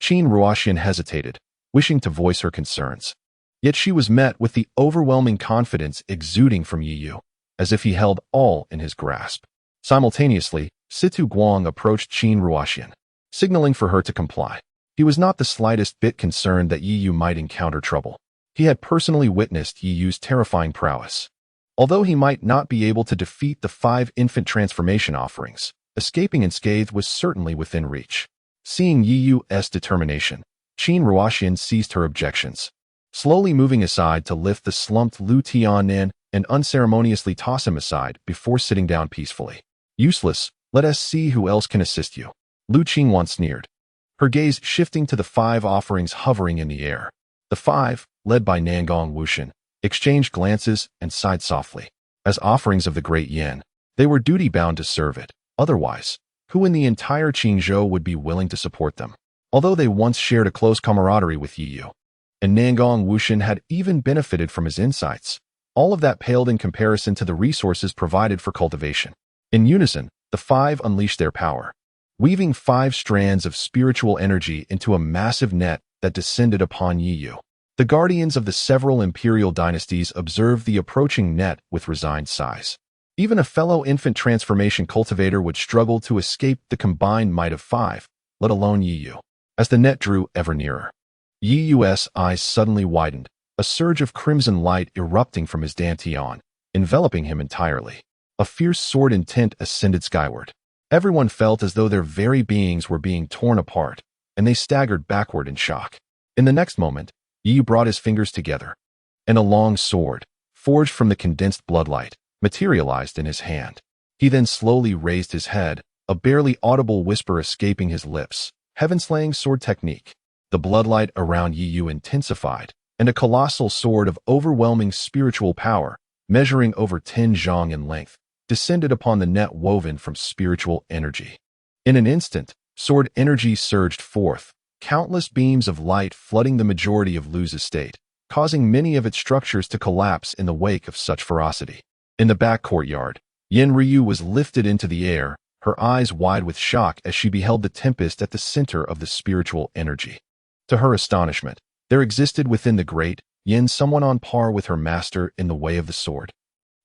Qin Ruoxian hesitated, wishing to voice her concerns. Yet she was met with the overwhelming confidence exuding from Yi, as if he held all in his grasp. Simultaneously, Situ Guang approached Qin Ruoxian, signaling for her to comply. He was not the slightest bit concerned that Yi might encounter trouble. He had personally witnessed Yi's terrifying prowess. Although he might not be able to defeat the 5 infant transformation offerings, escaping unscathed was certainly within reach. Seeing Yi's determination, Qin Ruoxian ceased her objections, slowly moving aside to lift the slumped Lu Tianin and unceremoniously toss him aside before sitting down peacefully. "Useless, let us see who else can assist you," Lu Qingwan sneered, her gaze shifting to the 5 offerings hovering in the air. The 5, led by Nangong Wushan, exchanged glances and sighed softly. As offerings of the great Yin, they were duty-bound to serve it. Otherwise, who in the entire Qingzhou would be willing to support them? Although they once shared a close camaraderie with Yi, and Nangong Wushan had even benefited from his insights, all of that paled in comparison to the resources provided for cultivation. In unison, the 5 unleashed their power, weaving 5 strands of spiritual energy into a massive net that descended upon Yi. The guardians of the several imperial dynasties observed the approaching net with resigned sighs. Even a fellow infant transformation cultivator would struggle to escape the combined might of 5, let alone Yi. As the net drew ever nearer, Yi's eyes suddenly widened, a surge of crimson light erupting from his dantian, enveloping him entirely. A fierce sword intent ascended skyward. Everyone felt as though their very beings were being torn apart, and they staggered backward in shock. In the next moment, Yi brought his fingers together, and a long sword, forged from the condensed bloodlight, materialized in his hand. He then slowly raised his head, a barely audible whisper escaping his lips. Heaven-slaying sword technique. The bloodlight around Yi intensified, and a colossal sword of overwhelming spiritual power, measuring over 10 zhang in length, descended upon the net woven from spiritual energy. In an instant, sword energy surged forth, countless beams of light flooding the majority of Lu's estate, causing many of its structures to collapse in the wake of such ferocity. In the back courtyard, Yin Ryu was lifted into the air, her eyes wide with shock as she beheld the tempest at the center of the spiritual energy. To her astonishment, there existed within the great Yin someone on par with her master in the way of the sword.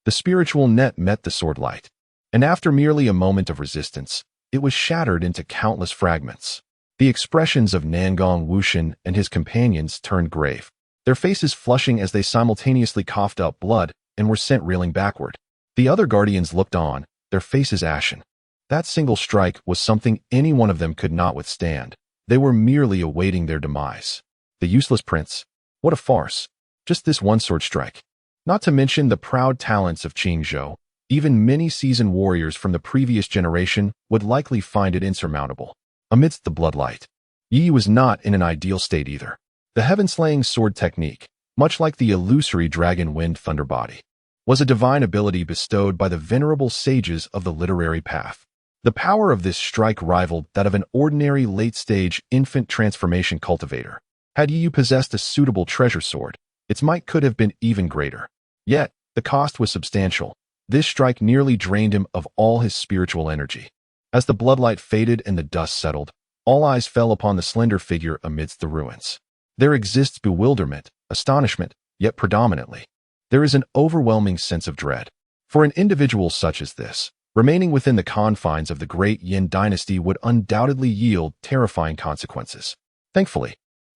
The spiritual net met the sword light, and after merely a moment of resistance, it was shattered into countless fragments. The expressions of Nangong Wushan and his companions turned grave, their faces flushing as they simultaneously coughed up blood and were sent reeling backward. The other guardians looked on, their faces ashen. That single strike was something any one of them could not withstand. They were merely awaiting their demise. The useless prince. What a farce. Just this one sword strike. Not to mention the proud talents of Qingzhou, even many seasoned warriors from the previous generation would likely find it insurmountable. Amidst the bloodlight, Yi was not in an ideal state either. The heaven-slaying sword technique, much like the illusory dragon wind thunder body, was a divine ability bestowed by the venerable sages of the literary path. The power of this strike rivaled that of an ordinary late-stage infant transformation cultivator. Had Yi possessed a suitable treasure sword, its might could have been even greater. Yet, the cost was substantial. This strike nearly drained him of all his spiritual energy. As the bloodlight faded and the dust settled, all eyes fell upon the slender figure amidst the ruins. There exists bewilderment, astonishment, yet predominantly, there is an overwhelming sense of dread. For an individual such as this, remaining within the confines of the great Yin dynasty would undoubtedly yield terrifying consequences. Thankfully,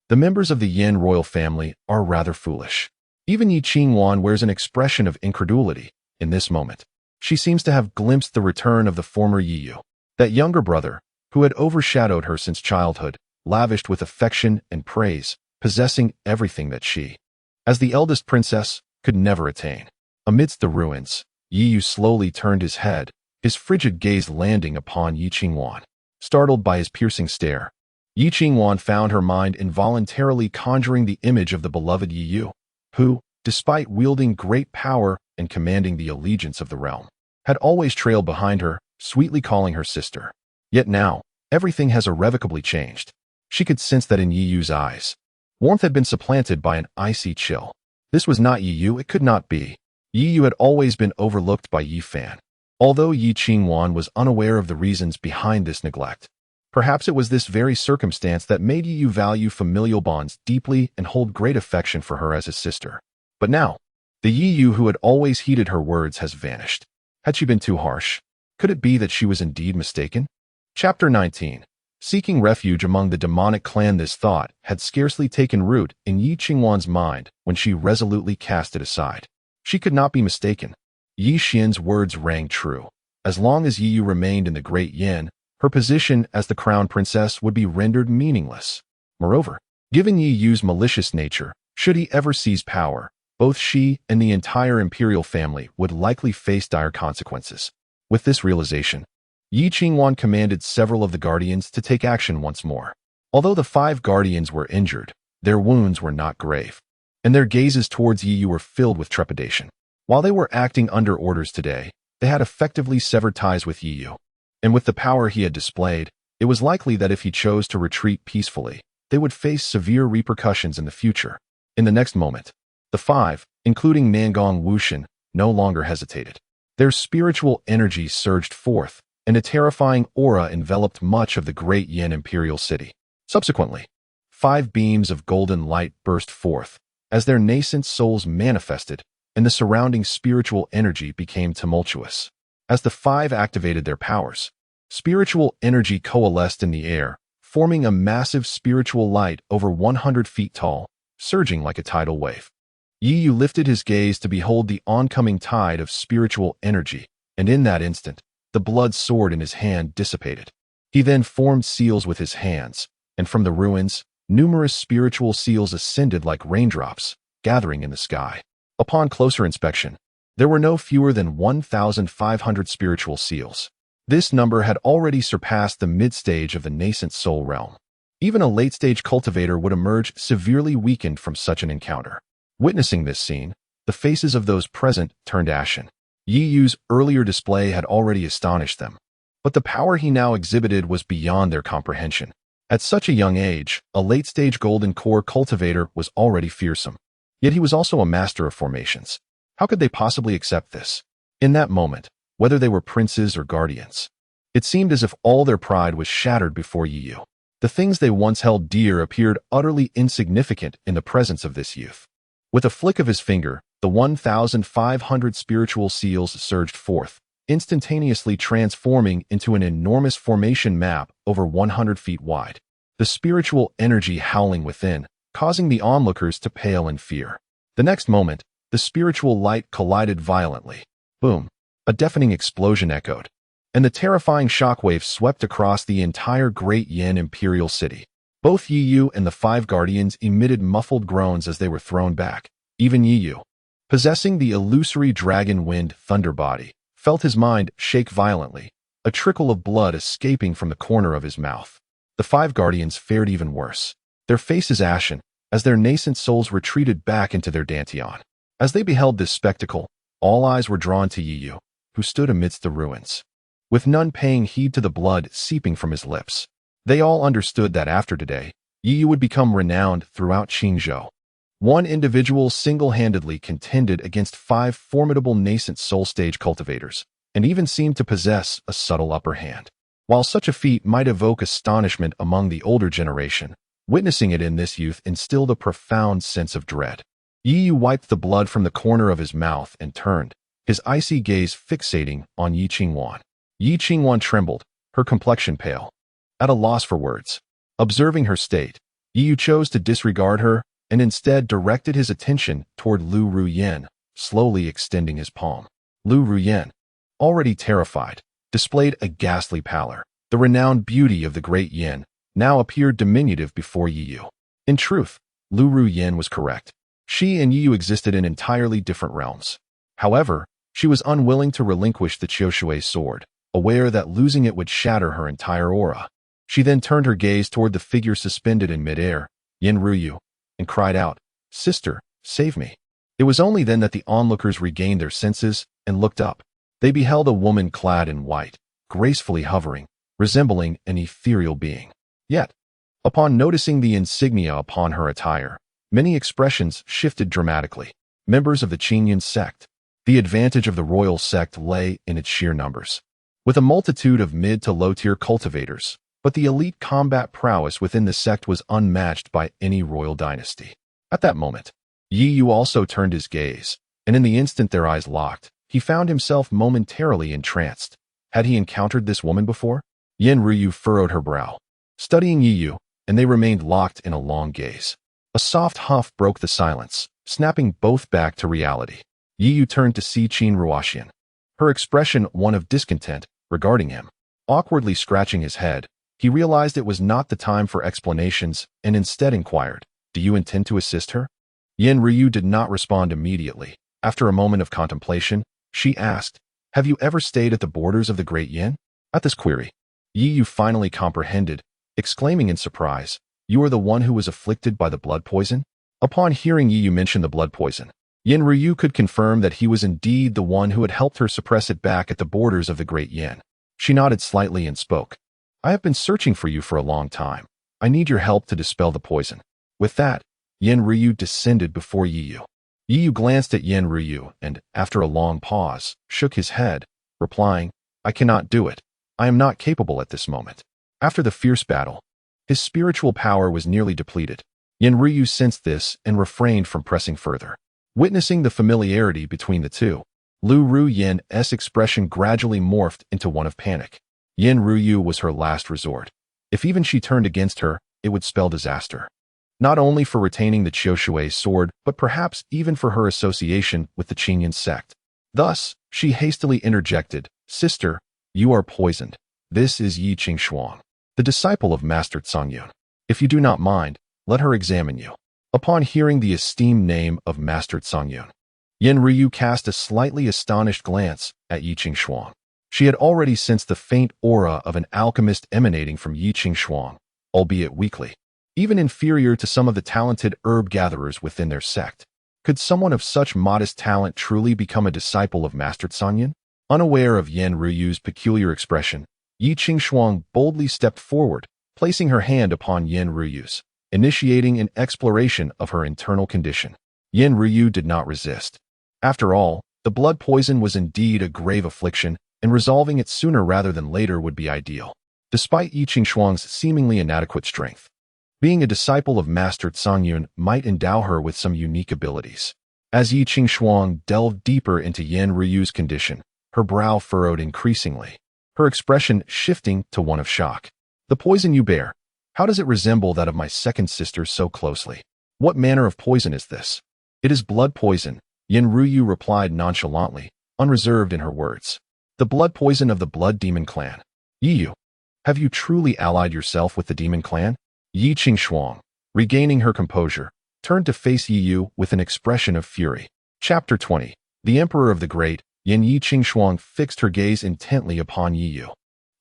the members of the Yin royal family are rather foolish. Even Yi Qingwan wears an expression of incredulity in this moment. She seems to have glimpsed the return of the former Yi, that younger brother, who had overshadowed her since childhood, lavished with affection and praise, possessing everything that she, as the eldest princess, could never attain. Amidst the ruins, Yi slowly turned his head, his frigid gaze landing upon Yi Qingwan. Startled by his piercing stare, Yi Qingwan found her mind involuntarily conjuring the image of the beloved Yi, who, despite wielding great power and commanding the allegiance of the realm, had always trailed behind her, sweetly calling her sister. Yet now, everything has irrevocably changed. She could sense that in Yi's eyes, warmth had been supplanted by an icy chill. This was not Yi Yu, it could not be. Yi Yu had always been overlooked by Yi Fan. Although Yi Qingwan was unaware of the reasons behind this neglect. Perhaps it was this very circumstance that made Yi Yu value familial bonds deeply and hold great affection for her as his sister. But now, the Yi Yu who had always heeded her words has vanished. Had she been too harsh? Could it be that she was indeed mistaken? Chapter 19. Seeking refuge among the demonic clan. This thought had scarcely taken root in Yi Qingwan's mind when she resolutely cast it aside. She could not be mistaken. Yi Xian's words rang true. As long as Yi Yu remained in the Great Yin, her position as the crown princess would be rendered meaningless. Moreover, given Yi Yu's malicious nature, should he ever seize power, both she and the entire imperial family would likely face dire consequences. With this realization, Yi Qingwan commanded several of the guardians to take action once more. Although the 5 guardians were injured, their wounds were not grave, and their gazes towards Yi Yu were filled with trepidation. While they were acting under orders today, they had effectively severed ties with Yi Yu. And with the power he had displayed, it was likely that if he chose to retreat peacefully, they would face severe repercussions in the future. In the next moment, the 5, including Nangong Wushan, no longer hesitated. Their spiritual energy surged forth, and a terrifying aura enveloped much of the Great Yin Imperial City. Subsequently, 5 beams of golden light burst forth, as their nascent souls manifested, and the surrounding spiritual energy became tumultuous. As the 5 activated their powers, spiritual energy coalesced in the air, forming a massive spiritual light over 100 feet tall, surging like a tidal wave. Yi Yu lifted his gaze to behold the oncoming tide of spiritual energy, and in that instant, the blood sword in his hand dissipated. He then formed seals with his hands, and from the ruins, numerous spiritual seals ascended like raindrops, gathering in the sky. Upon closer inspection, there were no fewer than 1,500 spiritual seals. This number had already surpassed the mid-stage of the nascent soul realm. Even a late-stage cultivator would emerge severely weakened from such an encounter. Witnessing this scene, the faces of those present turned ashen. Yi Yu's earlier display had already astonished them, but the power he now exhibited was beyond their comprehension. At such a young age, a late-stage golden core cultivator was already fearsome. Yet he was also a master of formations. How could they possibly accept this? In that moment, whether they were princes or guardians, it seemed as if all their pride was shattered before Yi Yu. The things they once held dear appeared utterly insignificant in the presence of this youth. With a flick of his finger, the 1,500 spiritual seals surged forth, instantaneously transforming into an enormous formation map over 100 feet wide. The spiritual energy howling within, causing the onlookers to pale in fear. The next moment, the spiritual light collided violently. Boom! A deafening explosion echoed, and the terrifying shockwave swept across the entire Great Yin Imperial City. Both Yi Yu and the 5 guardians emitted muffled groans as they were thrown back. Even Yi Yu, possessing the illusory dragon wind thunder body, felt his mind shake violently, a trickle of blood escaping from the corner of his mouth. The 5 guardians fared even worse, their faces ashen, as their nascent souls retreated back into their dantian. As they beheld this spectacle, all eyes were drawn to Yi Yu, who stood amidst the ruins, with none paying heed to the blood seeping from his lips. They all understood that after today, Yi Yu would become renowned throughout Qingzhou. One individual single-handedly contended against 5 formidable nascent soul-stage cultivators, and even seemed to possess a subtle upper hand. While such a feat might evoke astonishment among the older generation, witnessing it in this youth instilled a profound sense of dread. Yi Yu wiped the blood from the corner of his mouth and turned, his icy gaze fixating on Yi Qingwan. Yi Qingwan trembled, her complexion pale, at a loss for words. Observing her state, Yi Yu chose to disregard her and instead directed his attention toward Lu Ruyen, slowly extending his palm. Lu Ruyen, already terrified, displayed a ghastly pallor. The renowned beauty of the Great Yin now appeared diminutive before Yi Yu. In truth, Lu Ruyen was correct. She and Yi Yu existed in entirely different realms. However, she was unwilling to relinquish the Qiushui sword, aware that losing it would shatter her entire aura. She then turned her gaze toward the figure suspended in midair, Yin Ruyu, and cried out, "Sister, save me." It was only then that the onlookers regained their senses and looked up. They beheld a woman clad in white, gracefully hovering, resembling an ethereal being. Yet, upon noticing the insignia upon her attire, many expressions shifted dramatically. members of the Qinyan sect. The advantage of the royal sect lay in its sheer numbers. With a multitude of mid to low-tier cultivators, but the elite combat prowess within the sect was unmatched by any royal dynasty. At that moment, Yi Yu also turned his gaze, and in the instant their eyes locked, he found himself momentarily entranced. Had he encountered this woman before? Yen Ryu furrowed her brow, studying Yi Yu, and they remained locked in a long gaze. A soft huff broke the silence, snapping both back to reality. Yi Yu turned to see Qin Ruoxian, her expression one of discontent regarding him. Awkwardly scratching his head, he realized it was not the time for explanations and instead inquired, "Do you intend to assist her?" Yen Ryu did not respond immediately. After a moment of contemplation, she asked, "Have you ever stayed at the borders of the Great Yin?" At this query, Yi Yu finally comprehended, exclaiming in surprise, "You are the one who was afflicted by the blood poison?" Upon hearing Yi Yu mention the blood poison, Yen Ryu could confirm that he was indeed the one who had helped her suppress it back at the borders of the Great Yin. She nodded slightly and spoke, "I have been searching for you for a long time. I need your help to dispel the poison." With that, Yen Ryu descended before Yi Yu. Yi Yu glanced at Yen Ryu and, after a long pause, shook his head, replying, "I cannot do it. I am not capable at this moment." After the fierce battle, his spiritual power was nearly depleted. Yen Ryu sensed this and refrained from pressing further. Witnessing the familiarity between the two, Lu Ru Yen's expression gradually morphed into one of panic. Yen Ryu was her last resort. If even she turned against her, it would spell disaster. Not only for retaining the Qiushui sword, but perhaps even for her association with the Qinyan sect. Thus, she hastily interjected, "Sister, you are poisoned. This is Yi Qingxuang, the disciple of Master Tsangyun. If you do not mind, let her examine you." Upon hearing the esteemed name of Master Tsangyun, Yen Ryu cast a slightly astonished glance at Yi Qingxuang. She had already sensed the faint aura of an alchemist emanating from Yi Qingxuang, albeit weakly, even inferior to some of the talented herb gatherers within their sect. Could someone of such modest talent truly become a disciple of Master Tsangyun? Unaware of Yen Ryu's peculiar expression, Yi Qingxuang boldly stepped forward, placing her hand upon Yen Ryu's, initiating an exploration of her internal condition. Yen Ryu did not resist. After all, the blood poison was indeed a grave affliction, and resolving it sooner rather than later would be ideal. Despite Yi Qingxuang's seemingly inadequate strength, being a disciple of Master Tsangyun might endow her with some unique abilities. As Yi Qingxuang delved deeper into Yen Ryu's condition, her brow furrowed increasingly, her expression shifting to one of shock. "The poison you bear, how does it resemble that of my second sister so closely? What manner of poison is this?" "It is blood poison," Yen Ryu replied nonchalantly, unreserved in her words. "The blood poison of the blood demon clan." "Yi Yu, have you truly allied yourself with the demon clan?" Yi Qingxuang, regaining her composure, turned to face Yi Yu with an expression of fury. Chapter 20. The Emperor of the Great, Yi Qingxuang fixed her gaze intently upon Yi Yu.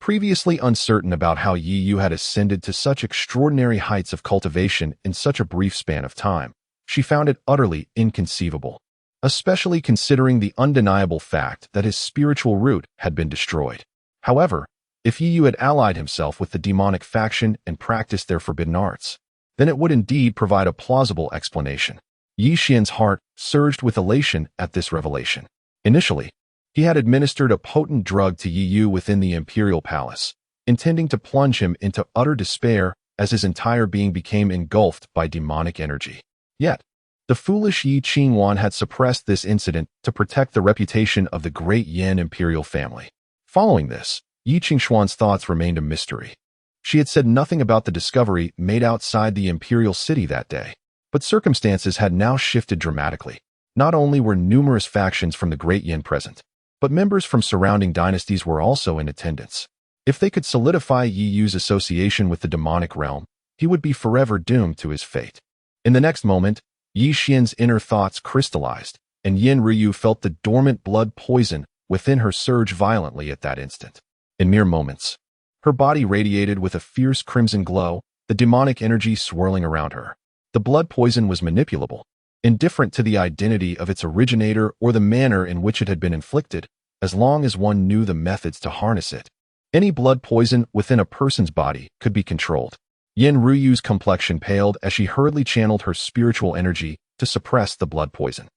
Previously uncertain about how Yi Yu had ascended to such extraordinary heights of cultivation in such a brief span of time, she found it utterly inconceivable, especially considering the undeniable fact that his spiritual root had been destroyed. However, if Yi Yu had allied himself with the demonic faction and practiced their forbidden arts, then it would indeed provide a plausible explanation. Yi Xian's heart surged with elation at this revelation. Initially, he had administered a potent drug to Yi Yu within the imperial palace, intending to plunge him into utter despair as his entire being became engulfed by demonic energy. Yet, the foolish Yi Qingwan had suppressed this incident to protect the reputation of the great Yan imperial family. Following this, Yi Qingxuan's thoughts remained a mystery. She had said nothing about the discovery made outside the imperial city that day, but circumstances had now shifted dramatically. Not only were numerous factions from the Great Yin present, but members from surrounding dynasties were also in attendance. If they could solidify Yi Yu's association with the demonic realm, he would be forever doomed to his fate. In the next moment, Yi Xian's inner thoughts crystallized, and Yen Ryu felt the dormant blood poison within her surge violently at that instant. In mere moments, her body radiated with a fierce crimson glow, the demonic energy swirling around her. The blood poison was manipulable, indifferent to the identity of its originator or the manner in which it had been inflicted, as long as one knew the methods to harness it. Any blood poison within a person's body could be controlled. Yen Ryu's complexion paled as she hurriedly channeled her spiritual energy to suppress the blood poison.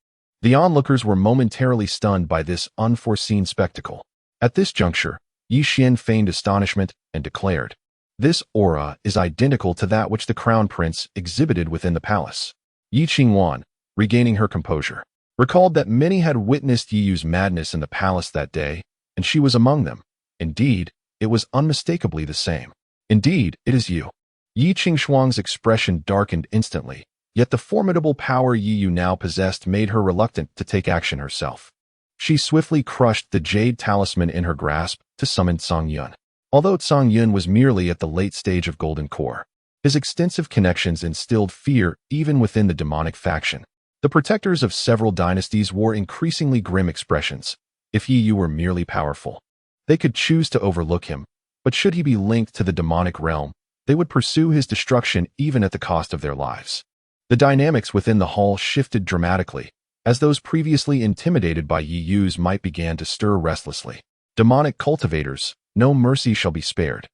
The onlookers were momentarily stunned by this unforeseen spectacle. At this juncture, Yi Xian feigned astonishment and declared, "This aura is identical to that which the crown prince exhibited within the palace." Yi Qingwan, regaining her composure, recalled that many had witnessed Yi Yu's madness in the palace that day, and she was among them. Indeed, it was unmistakably the same. "Indeed, it is you." Yi Qingshuang's expression darkened instantly, yet the formidable power Yi Yu now possessed made her reluctant to take action herself. She swiftly crushed the jade talisman in her grasp to summon Song Yun. Although Song Yun was merely at the late stage of Golden Core, his extensive connections instilled fear even within the demonic faction. The protectors of several dynasties wore increasingly grim expressions. If Yi Yu were merely powerful, they could choose to overlook him, but should he be linked to the demonic realm, they would pursue his destruction even at the cost of their lives. The dynamics within the hall shifted dramatically, as those previously intimidated by Yi Yu's might began to stir restlessly. Demonic cultivators, no mercy shall be spared.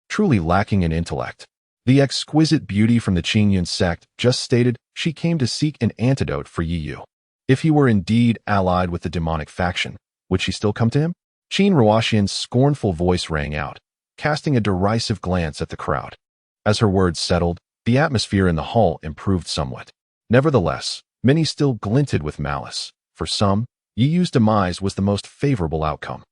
Truly lacking in intellect. The exquisite beauty from the Qingyun sect just stated she came to seek an antidote for Yi Yu. If he were indeed allied with the demonic faction, would she still come to him? Qin Ruoxian's scornful voice rang out, casting a derisive glance at the crowd. As her words settled, the atmosphere in the hall improved somewhat. Nevertheless, many still glinted with malice. For some, Yi Yu's demise was the most favorable outcome.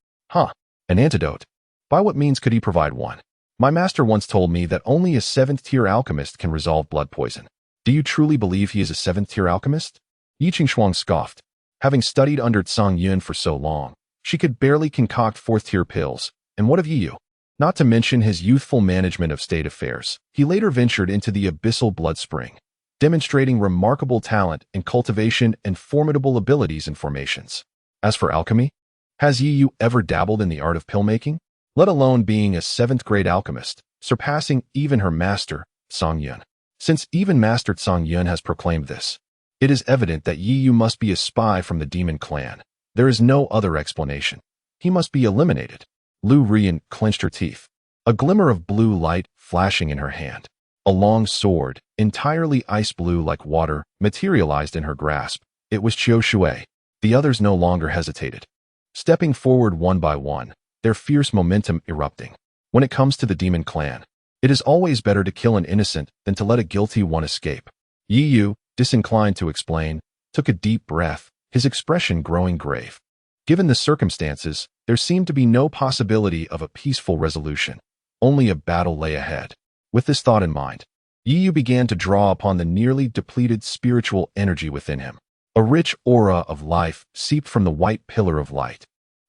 An antidote. By what means could he provide one? My master once told me that only a 7th-tier alchemist can resolve blood poison. Do you truly believe he is a 7th-tier alchemist? Yi Qingshuang scoffed. Having studied under Song Yun for so long, she could barely concoct 4th-tier pills. And what of Yi Yu? Not to mention his youthful management of state affairs, he later ventured into the abyssal blood spring, demonstrating remarkable talent in cultivation and formidable abilities in formations. As for alchemy, has Yi Yu ever dabbled in the art of pill-making? Let alone being a 7th-grade alchemist, surpassing even her master, Song Yun. Since even Master Song Yun has proclaimed this, it is evident that Yi Yu must be a spy from the demon clan. There is no other explanation. He must be eliminated. Lu Rian clenched her teeth, a glimmer of blue light flashing in her hand. A long sword, entirely ice blue like water, materialized in her grasp. It was Qiu Shui. The others no longer hesitated, stepping forward one by one, their fierce momentum erupting. When it comes to the demon clan, it is always better to kill an innocent than to let a guilty one escape. Yi Yu, disinclined to explain, took a deep breath, his expression growing grave. Given the circumstances, there seemed to be no possibility of a peaceful resolution. Only a battle lay ahead. With this thought in mind, Yi Yu began to draw upon the nearly depleted spiritual energy within him. A rich aura of life seeped from the white pillar of light,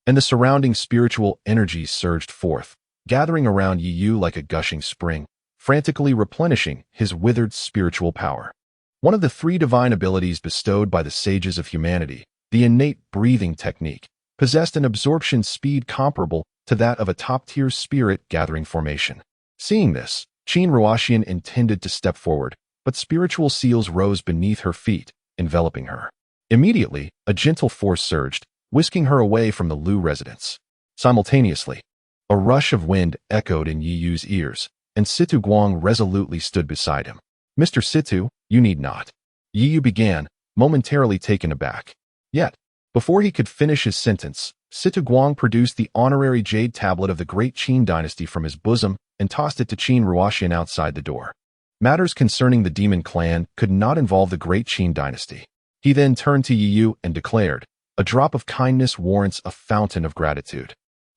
and the surrounding spiritual energy surged forth, gathering around Yi Yu like a gushing spring, frantically replenishing his withered spiritual power. One of the 3 divine abilities bestowed by the sages of humanity, the innate breathing technique, possessed an absorption speed comparable to that of a top-tier spirit-gathering formation. Seeing this, Qin Ruoxian intended to step forward, but spiritual seals rose beneath her feet, enveloping her. Immediately, a gentle force surged, whisking her away from the Lu residence. Simultaneously, a rush of wind echoed in Yi Yu's ears, and Situ Guang resolutely stood beside him. "Mr. Situ, you need not." Yi Yu began, momentarily taken aback. Yet, before he could finish his sentence, Situ Guang produced the honorary jade tablet of the great Qin dynasty from his bosom and tossed it to Qin Ruoxian outside the door. Matters concerning the demon clan could not involve the great Qin dynasty. He then turned to Yi Yu and declared, "A drop of kindness warrants a fountain of gratitude.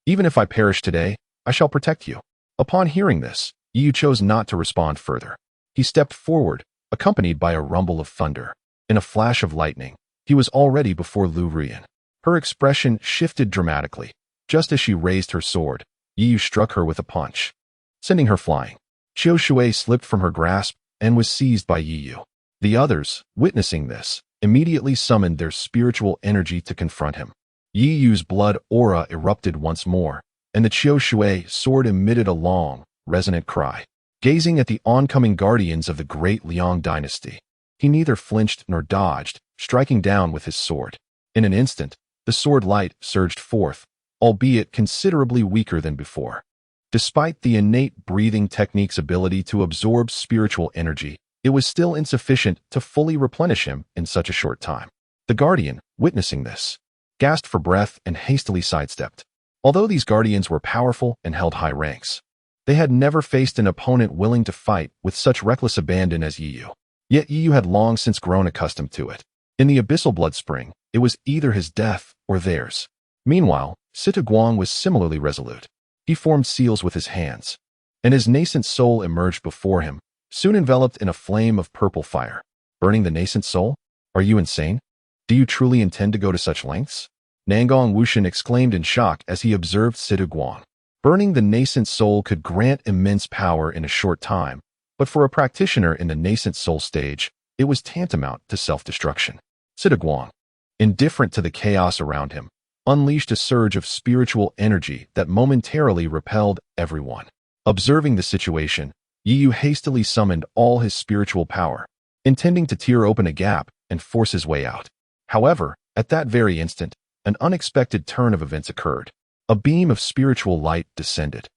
Even if I perish today, I shall protect you." Upon hearing this, Yi Yu chose not to respond further. He stepped forward, accompanied by a rumble of thunder. In a flash of lightning, he was already before Lu Rian. Her expression shifted dramatically. Just as she raised her sword, Yi Yu struck her with a punch, sending her flying. Qiu Shui slipped from her grasp and was seized by Yi Yu. The others, witnessing this, immediately summoned their spiritual energy to confront him. Yi Yu's blood aura erupted once more, and the Qiu Shui sword emitted a long, resonant cry. Gazing at the oncoming guardians of the great Liang dynasty, he neither flinched nor dodged, striking down with his sword. In an instant, the sword light surged forth, albeit considerably weaker than before. Despite the innate breathing technique's ability to absorb spiritual energy, it was still insufficient to fully replenish him in such a short time. The guardian, witnessing this, gasped for breath and hastily sidestepped. Although these guardians were powerful and held high ranks, they had never faced an opponent willing to fight with such reckless abandon as Yi. Yet Yi had long since grown accustomed to it. In the abyssal blood spring, it was either his death or theirs. Meanwhile, Guang was similarly resolute. He formed seals with his hands, and his nascent soul emerged before him, soon enveloped in a flame of purple fire. Burning the nascent soul? Are you insane? Do you truly intend to go to such lengths? Nangong Wushan exclaimed in shock as he observed Guang. Burning the nascent soul could grant immense power in a short time, but for a practitioner in the nascent soul stage, it was tantamount to self-destruction. Guang, indifferent to the chaos around him, unleashed a surge of spiritual energy that momentarily repelled everyone. Observing the situation, Yi hastily summoned all his spiritual power, intending to tear open a gap and force his way out. However, at that very instant, an unexpected turn of events occurred. A beam of spiritual light descended,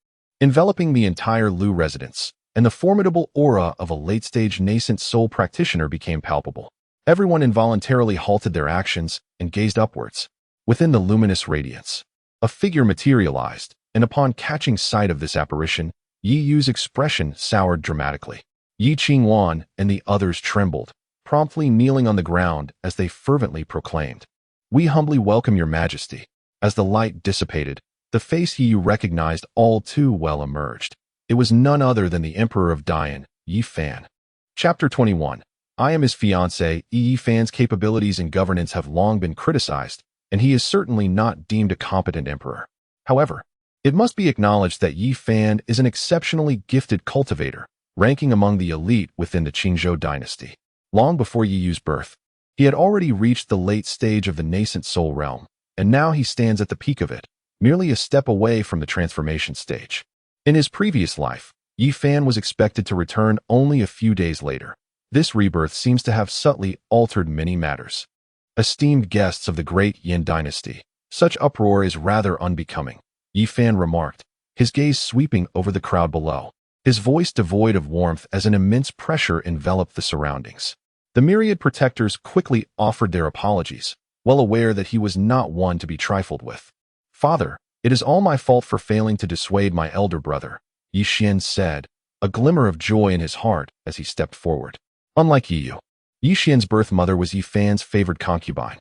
enveloping the entire Lu residence, and the formidable aura of a late-stage nascent soul practitioner became palpable. Everyone involuntarily halted their actions and gazed upwards. Within the luminous radiance, a figure materialized, and upon catching sight of this apparition, Yi Yu's expression soured dramatically. Yi Qingwan and the others trembled, promptly kneeling on the ground as they fervently proclaimed, "We humbly welcome your majesty." As the light dissipated, the face Yi Yu recognized all too well emerged. It was none other than the Emperor of Dian, Yi Fan. Chapter 21. I am his fiancé. Yi Fan's capabilities and governance have long been criticized, and he is certainly not deemed a competent emperor. However, it must be acknowledged that Yi Fan is an exceptionally gifted cultivator, ranking among the elite within the Qingzhou dynasty. Long before Yi Yu's birth, he had already reached the late stage of the nascent soul realm, and now he stands at the peak of it, merely a step away from the transformation stage. In his previous life, Yi Fan was expected to return only a few days later. This rebirth seems to have subtly altered many matters. Esteemed guests of the great Yin dynasty, such uproar is rather unbecoming, Yi Fan remarked, his gaze sweeping over the crowd below, his voice devoid of warmth as an immense pressure enveloped the surroundings. The myriad protectors quickly offered their apologies, well aware that he was not one to be trifled with. "Father, it is all my fault for failing to dissuade my elder brother," Yi Xian said, a glimmer of joy in his heart as he stepped forward. Unlike Yi Yu, Yi Xian's birth mother was Yi Fan's favored concubine.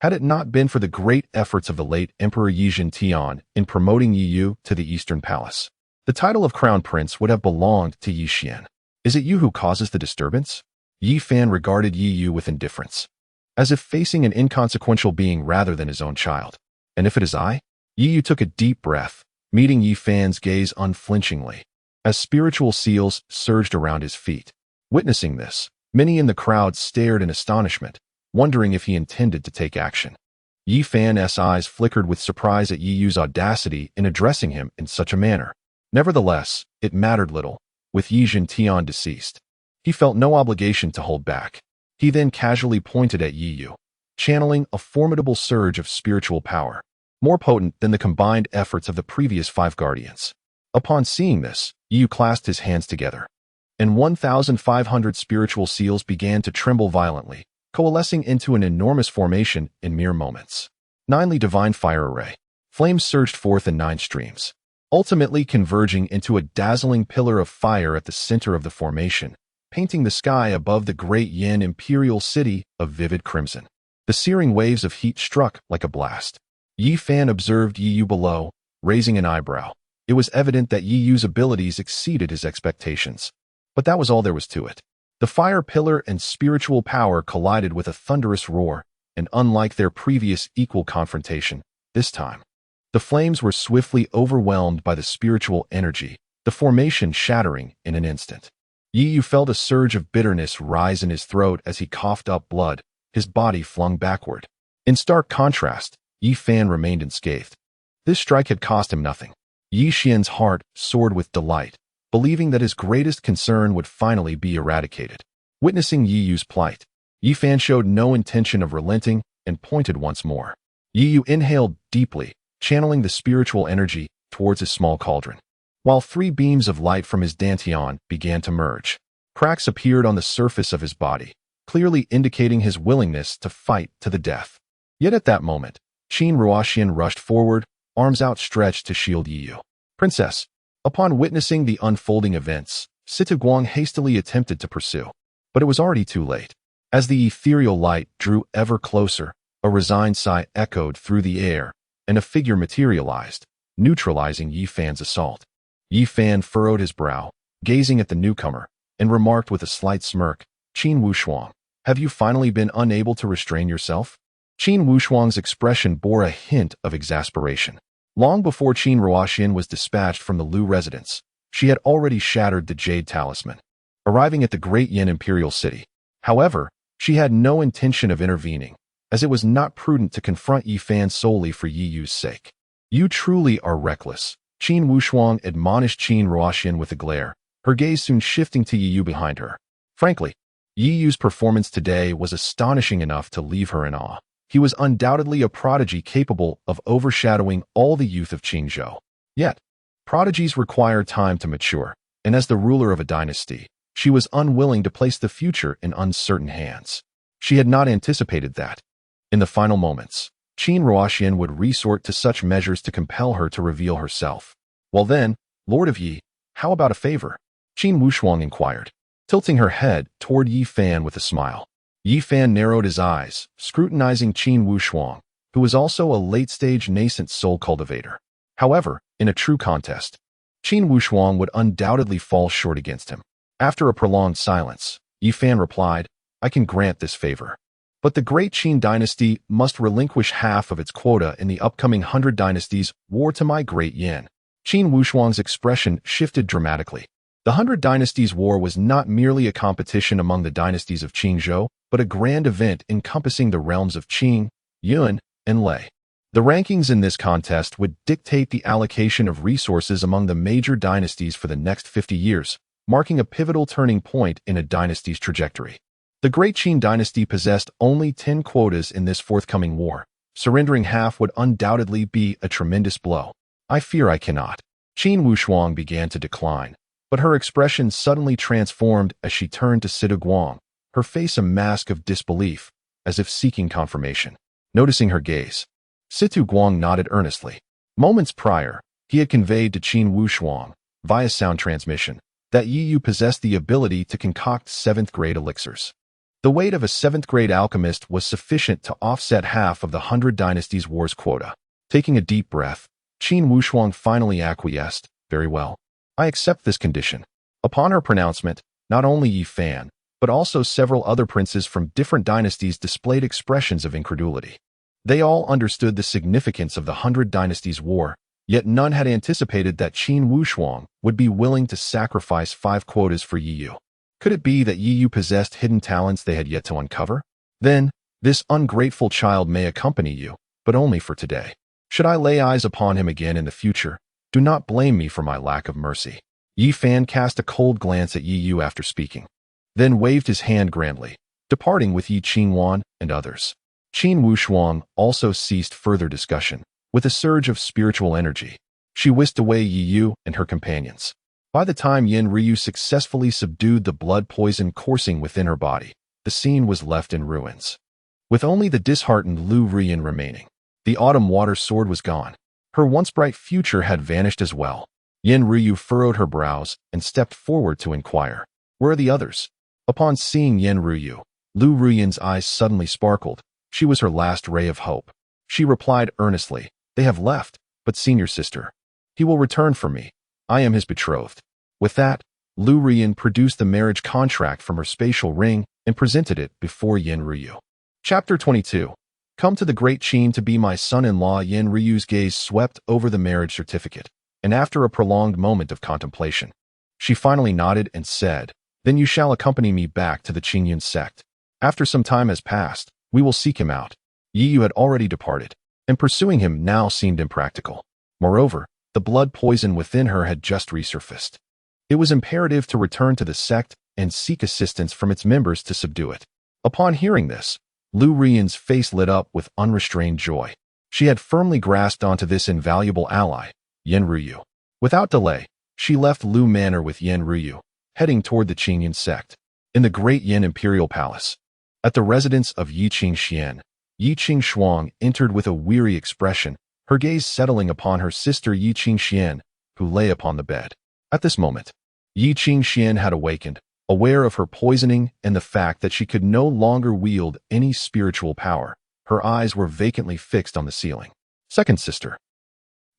Had it not been for the great efforts of the late Emperor Yi Tian in promoting Yi Yu to the Eastern Palace, the title of Crown Prince would have belonged to Yi Xian. "Is it you who causes the disturbance?" Yi Fan regarded Yi Yu with indifference, as if facing an inconsequential being rather than his own child. "And if it is I?" Yi Yu took a deep breath, meeting Yi Fan's gaze unflinchingly, as spiritual seals surged around his feet. Witnessing this, many in the crowd stared in astonishment, wondering if he intended to take action. Yi Fan's eyes flickered with surprise at Yi Yu's audacity in addressing him in such a manner. Nevertheless, it mattered little, with Yi Tian deceased. He felt no obligation to hold back. He then casually pointed at Yi Yu, channeling a formidable surge of spiritual power, more potent than the combined efforts of the previous 5 guardians. Upon seeing this, Yi Yu clasped his hands together, and 1,500 spiritual seals began to tremble violently, coalescing into an enormous formation in mere moments. 9 divine fire array. Flames surged forth in 9 streams, ultimately converging into a dazzling pillar of fire at the center of the formation, painting the sky above the great Yin imperial city of vivid crimson. The searing waves of heat struck like a blast. Yi Fan observed Yi Yu below, raising an eyebrow. It was evident that Yi Yu's abilities exceeded his expectations. But that was all there was to it. The fire pillar and spiritual power collided with a thunderous roar, and unlike their previous equal confrontation, this time, the flames were swiftly overwhelmed by the spiritual energy, the formation shattering in an instant. Yi Yu felt a surge of bitterness rise in his throat as he coughed up blood, his body flung backward. In stark contrast, Yi Fan remained unscathed. This strike had cost him nothing. Yi Xian's heart soared with delight, believing that his greatest concern would finally be eradicated. Witnessing Yi Yu's plight, Yi Fan showed no intention of relenting and pointed once more. Yi Yu inhaled deeply, channeling the spiritual energy towards his small cauldron. While 3 beams of light from his dantian began to merge, cracks appeared on the surface of his body, clearly indicating his willingness to fight to the death. Yet at that moment, Qin Ruoxian rushed forward, arms outstretched to shield Yi Yu. Princess. Upon witnessing the unfolding events, Situ Guang hastily attempted to pursue. But it was already too late. As the ethereal light drew ever closer, a resigned sigh echoed through the air, and a figure materialized, neutralizing Yi Fan's assault. Yi Fan furrowed his brow, gazing at the newcomer, and remarked with a slight smirk, Qin Wushuang, have you finally been unable to restrain yourself? Qin Wushuang's expression bore a hint of exasperation. Long before Qin Ruoxian was dispatched from the Lu residence, she had already shattered the Jade Talisman, arriving at the Great Yin Imperial City. However, she had no intention of intervening, as it was not prudent to confront Yi Fan solely for Yi Yu's sake. You truly are reckless, Qin Wushuang admonished Qin Ruoxian with a glare, her gaze soon shifting to Yi Yu behind her. Frankly, Yi Yu's performance today was astonishing enough to leave her in awe. He was undoubtedly a prodigy capable of overshadowing all the youth of Qingzhou. Yet, prodigies require time to mature, and as the ruler of a dynasty, she was unwilling to place the future in uncertain hands. She had not anticipated that. In the final moments, Qin Ruoxian would resort to such measures to compel her to reveal herself. Well then, Lord of Yi, how about a favor? Qin Wushuang inquired, tilting her head toward Yi Fan with a smile. Yi Fan narrowed his eyes, scrutinizing Qin Wushuang, who was also a late-stage nascent soul cultivator. However, in a true contest, Qin Wushuang would undoubtedly fall short against him. After a prolonged silence, Yi Fan replied, I can grant this favor. But the great Qin dynasty must relinquish half of its quota in the upcoming 100 Dynasties War to my Great Yin. Qin Wushuang's expression shifted dramatically. The 100 Dynasties War was not merely a competition among the dynasties of Qingzhou, but a grand event encompassing the realms of Qing, Yun, and Lei. The rankings in this contest would dictate the allocation of resources among the major dynasties for the next 50 years, marking a pivotal turning point in a dynasty's trajectory. The Great Qin dynasty possessed only 10 quotas in this forthcoming war. Surrendering half would undoubtedly be a tremendous blow. I fear I cannot. Qin Wushuang began to decline, but her expression suddenly transformed as she turned to Situ Guang, her face a mask of disbelief, as if seeking confirmation. Noticing her gaze, Situ Guang nodded earnestly. Moments prior, he had conveyed to Qin Wushuang, via sound transmission, that Yi Yu possessed the ability to concoct 7th-grade elixirs. The weight of a 7th-grade alchemist was sufficient to offset half of the 100 Dynasties War's quota. Taking a deep breath, Qin Wushuang finally acquiesced. Very well. I accept this condition. Upon her pronouncement, not only Yi Fan, but also several other princes from different dynasties displayed expressions of incredulity. They all understood the significance of the 100 Dynasties War, yet none had anticipated that Qin Wushuang would be willing to sacrifice 5 quotas for Yi Yu. Could it be that Yi Yu possessed hidden talents they had yet to uncover? Then, this ungrateful child may accompany you, but only for today. Should I lay eyes upon him again in the future, do not blame me for my lack of mercy. Yi Fan cast a cold glance at Yi Yu after speaking, then waved his hand grandly, departing with Yi Qingwan and others. Qin Wushuang also ceased further discussion. With a surge of spiritual energy, she whisked away Yi Yu and her companions. By the time Yin Ryu successfully subdued the blood poison coursing within her body, the scene was left in ruins. With only the disheartened Lu Rian remaining, the autumn water sword was gone. Her once bright future had vanished as well. Yin Ryu furrowed her brows and stepped forward to inquire, where are the others? Upon seeing Yin Ryu, Lu Rian's eyes suddenly sparkled. She was her last ray of hope. She replied earnestly, they have left, but senior sister. He will return for me. I am his betrothed. With that, Lu Rian produced the marriage contract from her spatial ring and presented it before Yin Ryu. Chapter 22. Come to the Great Qin to be my son-in-law. Yin Ryu's gaze swept over the marriage certificate, and after a prolonged moment of contemplation, she finally nodded and said, then you shall accompany me back to the Qingyun sect. After some time has passed, we will seek him out. Yi Yu had already departed, and pursuing him now seemed impractical. Moreover, the blood poison within her had just resurfaced. It was imperative to return to the sect and seek assistance from its members to subdue it. Upon hearing this, Lu Rian's face lit up with unrestrained joy. She had firmly grasped onto this invaluable ally, Yin Ryu. Without delay, she left Lu Manor with Yin Ryu, heading toward the Qingyun sect. In the Great Yin Imperial Palace, At the residence of Yi Qingxian, Yi Qingshuang entered with a weary expression, her gaze settling upon her sister Yi Qingxian, who lay upon the bed. At this moment, Yi Qingxian had awakened, aware of her poisoning and the fact that she could no longer wield any spiritual power. Her eyes were vacantly fixed on the ceiling. Second sister.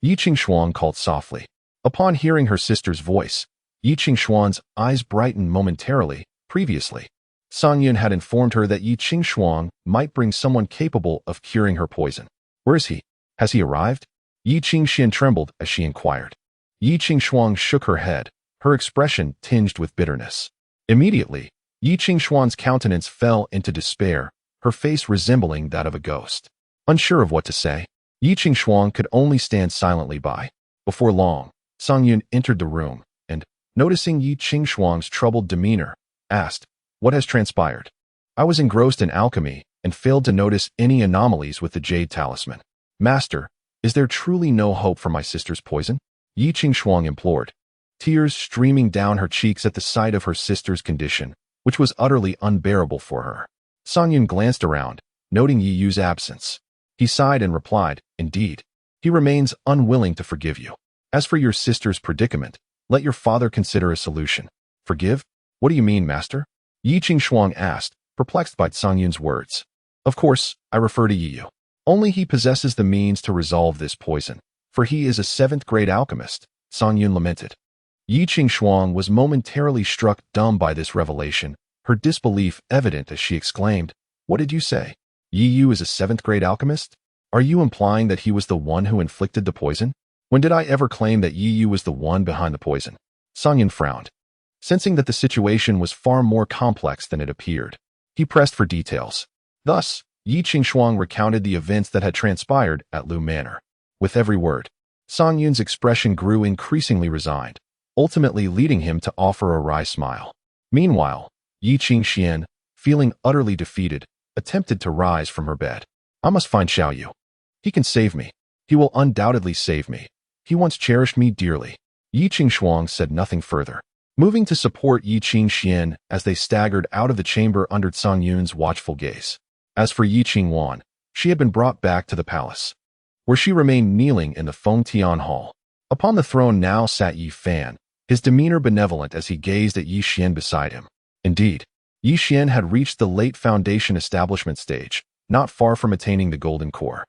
Yi Qingshuang called softly. Upon hearing her sister's voice, Yi Qingshuang's eyes brightened momentarily. Previously, Song Yun had informed her that Yi Qingshuang might bring someone capable of curing her poison. Where is he? Has he arrived? Yi Qingxian trembled as she inquired. Yi Qingshuang shook her head, her expression tinged with bitterness. Immediately, Yi Qingshuang's countenance fell into despair, her face resembling that of a ghost. Unsure of what to say, Yi Qingshuang could only stand silently by. Before long, Song Yun entered the room and, noticing Yi Qingshuang's troubled demeanor, asked, "What has transpired?" "I was engrossed in alchemy and failed to notice any anomalies with the jade talisman. Master, is there truly no hope for my sister's poison?" Yi Qingshuang implored, tears streaming down her cheeks at the sight of her sister's condition, which was utterly unbearable for her. Song Yun glanced around, noting Yi Yu's absence. He sighed and replied, "Indeed, he remains unwilling to forgive you. As for your sister's predicament, let your father consider a solution." "Forgive? What do you mean, master?" Yi Qingshuang asked, perplexed by Song Yun's words. "Of course, I refer to Yi Yu. Only he possesses the means to resolve this poison, for he is a seventh-grade alchemist," Song Yun lamented. Yi Qingshuang was momentarily struck dumb by this revelation, her disbelief evident as she exclaimed, "What did you say? Yi Yu is a seventh-grade alchemist? Are you implying that he was the one who inflicted the poison? When did I ever claim that Yi Yu was the one behind the poison?" Song Yun frowned, sensing that the situation was far more complex than it appeared. He pressed for details. Thus, Yi Qingshuang recounted the events that had transpired at Lu Manor. With every word, Song Yun's expression grew increasingly resigned, ultimately leading him to offer a wry smile. Meanwhile, Yi Qingxian, feeling utterly defeated, attempted to rise from her bed. "I must find Xiao Yu. He can save me. He will undoubtedly save me. He once cherished me dearly." Yi Qingshuang said nothing further, moving to support Yi Qingxian as they staggered out of the chamber under Song Yun's watchful gaze. As for Yi Qingwan, she had been brought back to the palace, where she remained kneeling in the Fengtian Hall. Upon the throne now sat Yi Fan, his demeanor benevolent as he gazed at Yi Xian beside him. Indeed, Yi Xian had reached the late foundation establishment stage, not far from attaining the Golden Core.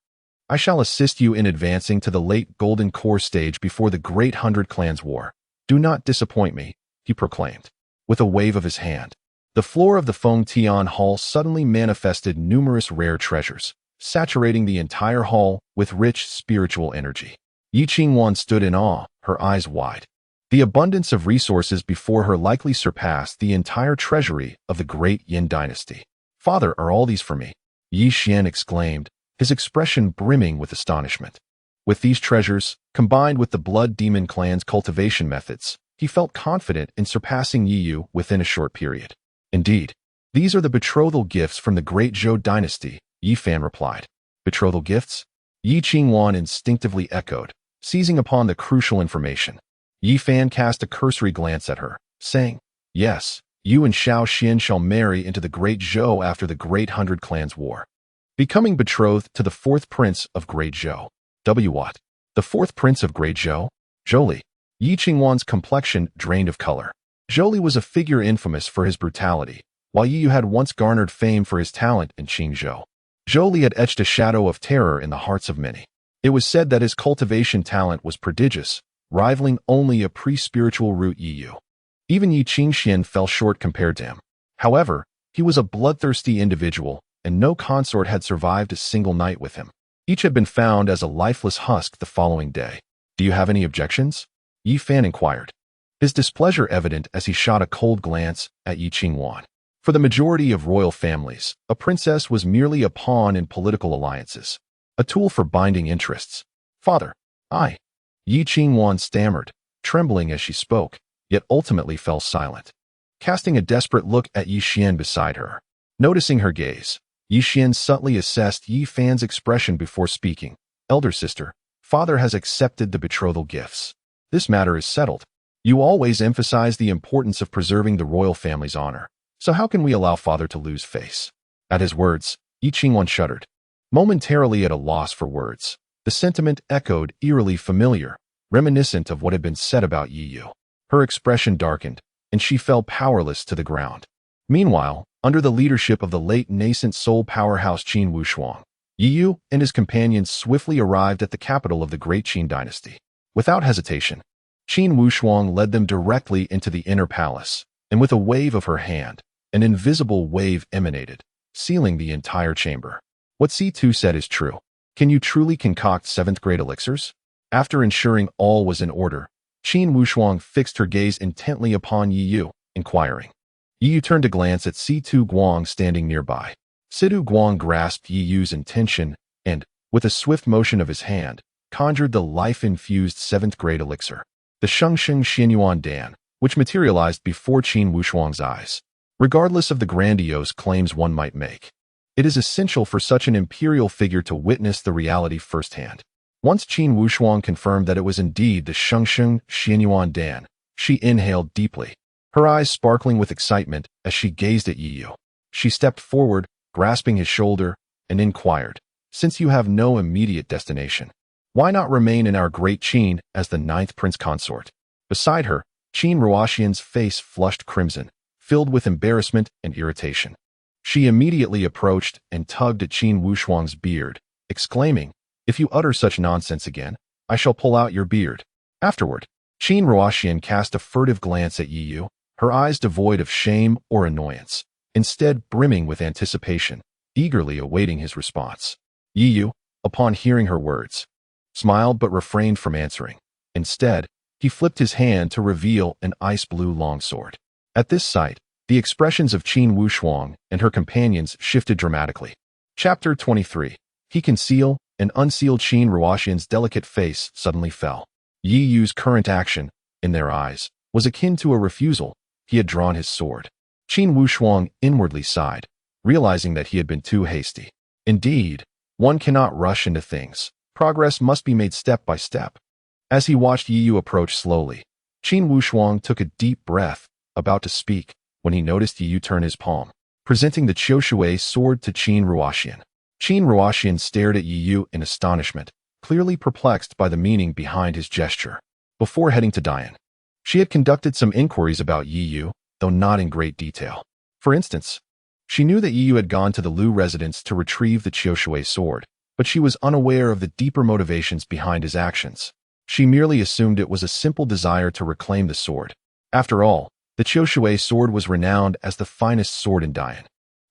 "I shall assist you in advancing to the late Golden Core stage before the Great Hundred Clans War. Do not disappoint me," he proclaimed. With a wave of his hand, the floor of the Fengtian Hall suddenly manifested numerous rare treasures, saturating the entire hall with rich spiritual energy. Yi Qingwan stood in awe, her eyes wide. The abundance of resources before her likely surpassed the entire treasury of the great Yin dynasty. "Father, are all these for me?" Yi Xian exclaimed, his expression brimming with astonishment. With these treasures, combined with the Blood Demon clan's cultivation methods, he felt confident in surpassing Yi Yu within a short period. "Indeed, these are the betrothal gifts from the great Zhou dynasty," Yi Fan replied. "Betrothal gifts?" Yi Qingwan instinctively echoed, seizing upon the crucial information. Yi Fan cast a cursory glance at her, saying, "Yes, you and Xiao Xian shall marry into the great Zhou after the Great Hundred Clans War, becoming betrothed to the fourth prince of Great Zhou." What? The fourth prince of Great Zhou? Zhou. Yi Qingwan's complexion drained of color. Zhou was a figure infamous for his brutality, while Yi Yu had once garnered fame for his talent in Qingzhou. Zhou had etched a shadow of terror in the hearts of many. It was said that his cultivation talent was prodigious, rivaling only a pre-spiritual root Yi Yu. Even Yi Qingxian fell short compared to him. However, he was a bloodthirsty individual, and no consort had survived a single night with him. Each had been found as a lifeless husk the following day. "Do you have any objections?" Yi Fan inquired, his displeasure evident as he shot a cold glance at Yi Qingwan. For the majority of royal families, a princess was merely a pawn in political alliances, a tool for binding interests. "Father, Yi Qingwan stammered, trembling as she spoke, yet ultimately fell silent. Casting a desperate look at Yi Xian beside her, noticing her gaze, Yi Xian subtly assessed Yi Fan's expression before speaking. "Elder sister, father has accepted the betrothal gifts. This matter is settled. You always emphasize the importance of preserving the royal family's honor, so how can we allow father to lose face?" At his words, Yi Qingwan shuddered. Momentarily at a loss for words, the sentiment echoed eerily familiar, reminiscent of what had been said about Yi Yu. Her expression darkened, and she fell powerless to the ground. Meanwhile, under the leadership of the late nascent soul powerhouse Qin Wushuang, Yi Yu and his companions swiftly arrived at the capital of the great Qin dynasty. Without hesitation, Qin Wushuang led them directly into the inner palace, and with a wave of her hand, an invisible wave emanated, sealing the entire chamber. What C2 said is true. Can you truly concoct 7th-grade elixirs? After ensuring all was in order, Qin Wushuang fixed her gaze intently upon Yi Yu, inquiring. Yi Yu turned to glance at C2 Guang standing nearby. Sidu Guang grasped Yi Yu's intention and, with a swift motion of his hand, conjured the life-infused 7th-grade elixir, the Shengsheng Xianyuan Dan, which materialized before Qin Wushuang's eyes. Regardless of the grandiose claims one might make, it is essential for such an imperial figure to witness the reality firsthand. Once Qin Wushuang confirmed that it was indeed the Shengsheng Xianyuan Dan, she inhaled deeply, her eyes sparkling with excitement as she gazed at Yi Yu. She stepped forward, grasping his shoulder, and inquired, since you have no immediate destination, why not remain in our great Qin as the 9th prince consort? Beside her, Qin Ruoxian's face flushed crimson, filled with embarrassment and irritation. She immediately approached and tugged at Qin Wushuang's beard, exclaiming, if you utter such nonsense again, I shall pull out your beard. Afterward, Qin Ruoxian cast a furtive glance at Yi Yu, her eyes devoid of shame or annoyance, instead brimming with anticipation, eagerly awaiting his response. Yi Yu, upon hearing her words, smiled but refrained from answering. Instead, he flipped his hand to reveal an ice-blue longsword. At this sight, the expressions of Qin Wushuang and her companions shifted dramatically. Chapter 23. He concealed and unsealed Qin Ruoxian's delicate face suddenly fell. Yi Yu's current action, in their eyes, was akin to a refusal. He had drawn his sword. Qin Wushuang inwardly sighed, realizing that he had been too hasty. Indeed, one cannot rush into things. Progress must be made step by step. As he watched Yi Yu approach slowly, Qin Wushuang took a deep breath, about to speak, when he noticed Yi Yu turn his palm, presenting the Qiushui sword to Qin Ruoxian. Qin Ruoxian stared at Yi Yu in astonishment, clearly perplexed by the meaning behind his gesture. Before heading to Dian, she had conducted some inquiries about Yi Yu, though not in great detail. For instance, she knew that Yi Yu had gone to the Lu residence to retrieve the Qiushui sword, but she was unaware of the deeper motivations behind his actions. She merely assumed it was a simple desire to reclaim the sword. After all, the Qiushui sword was renowned as the finest sword in Dian,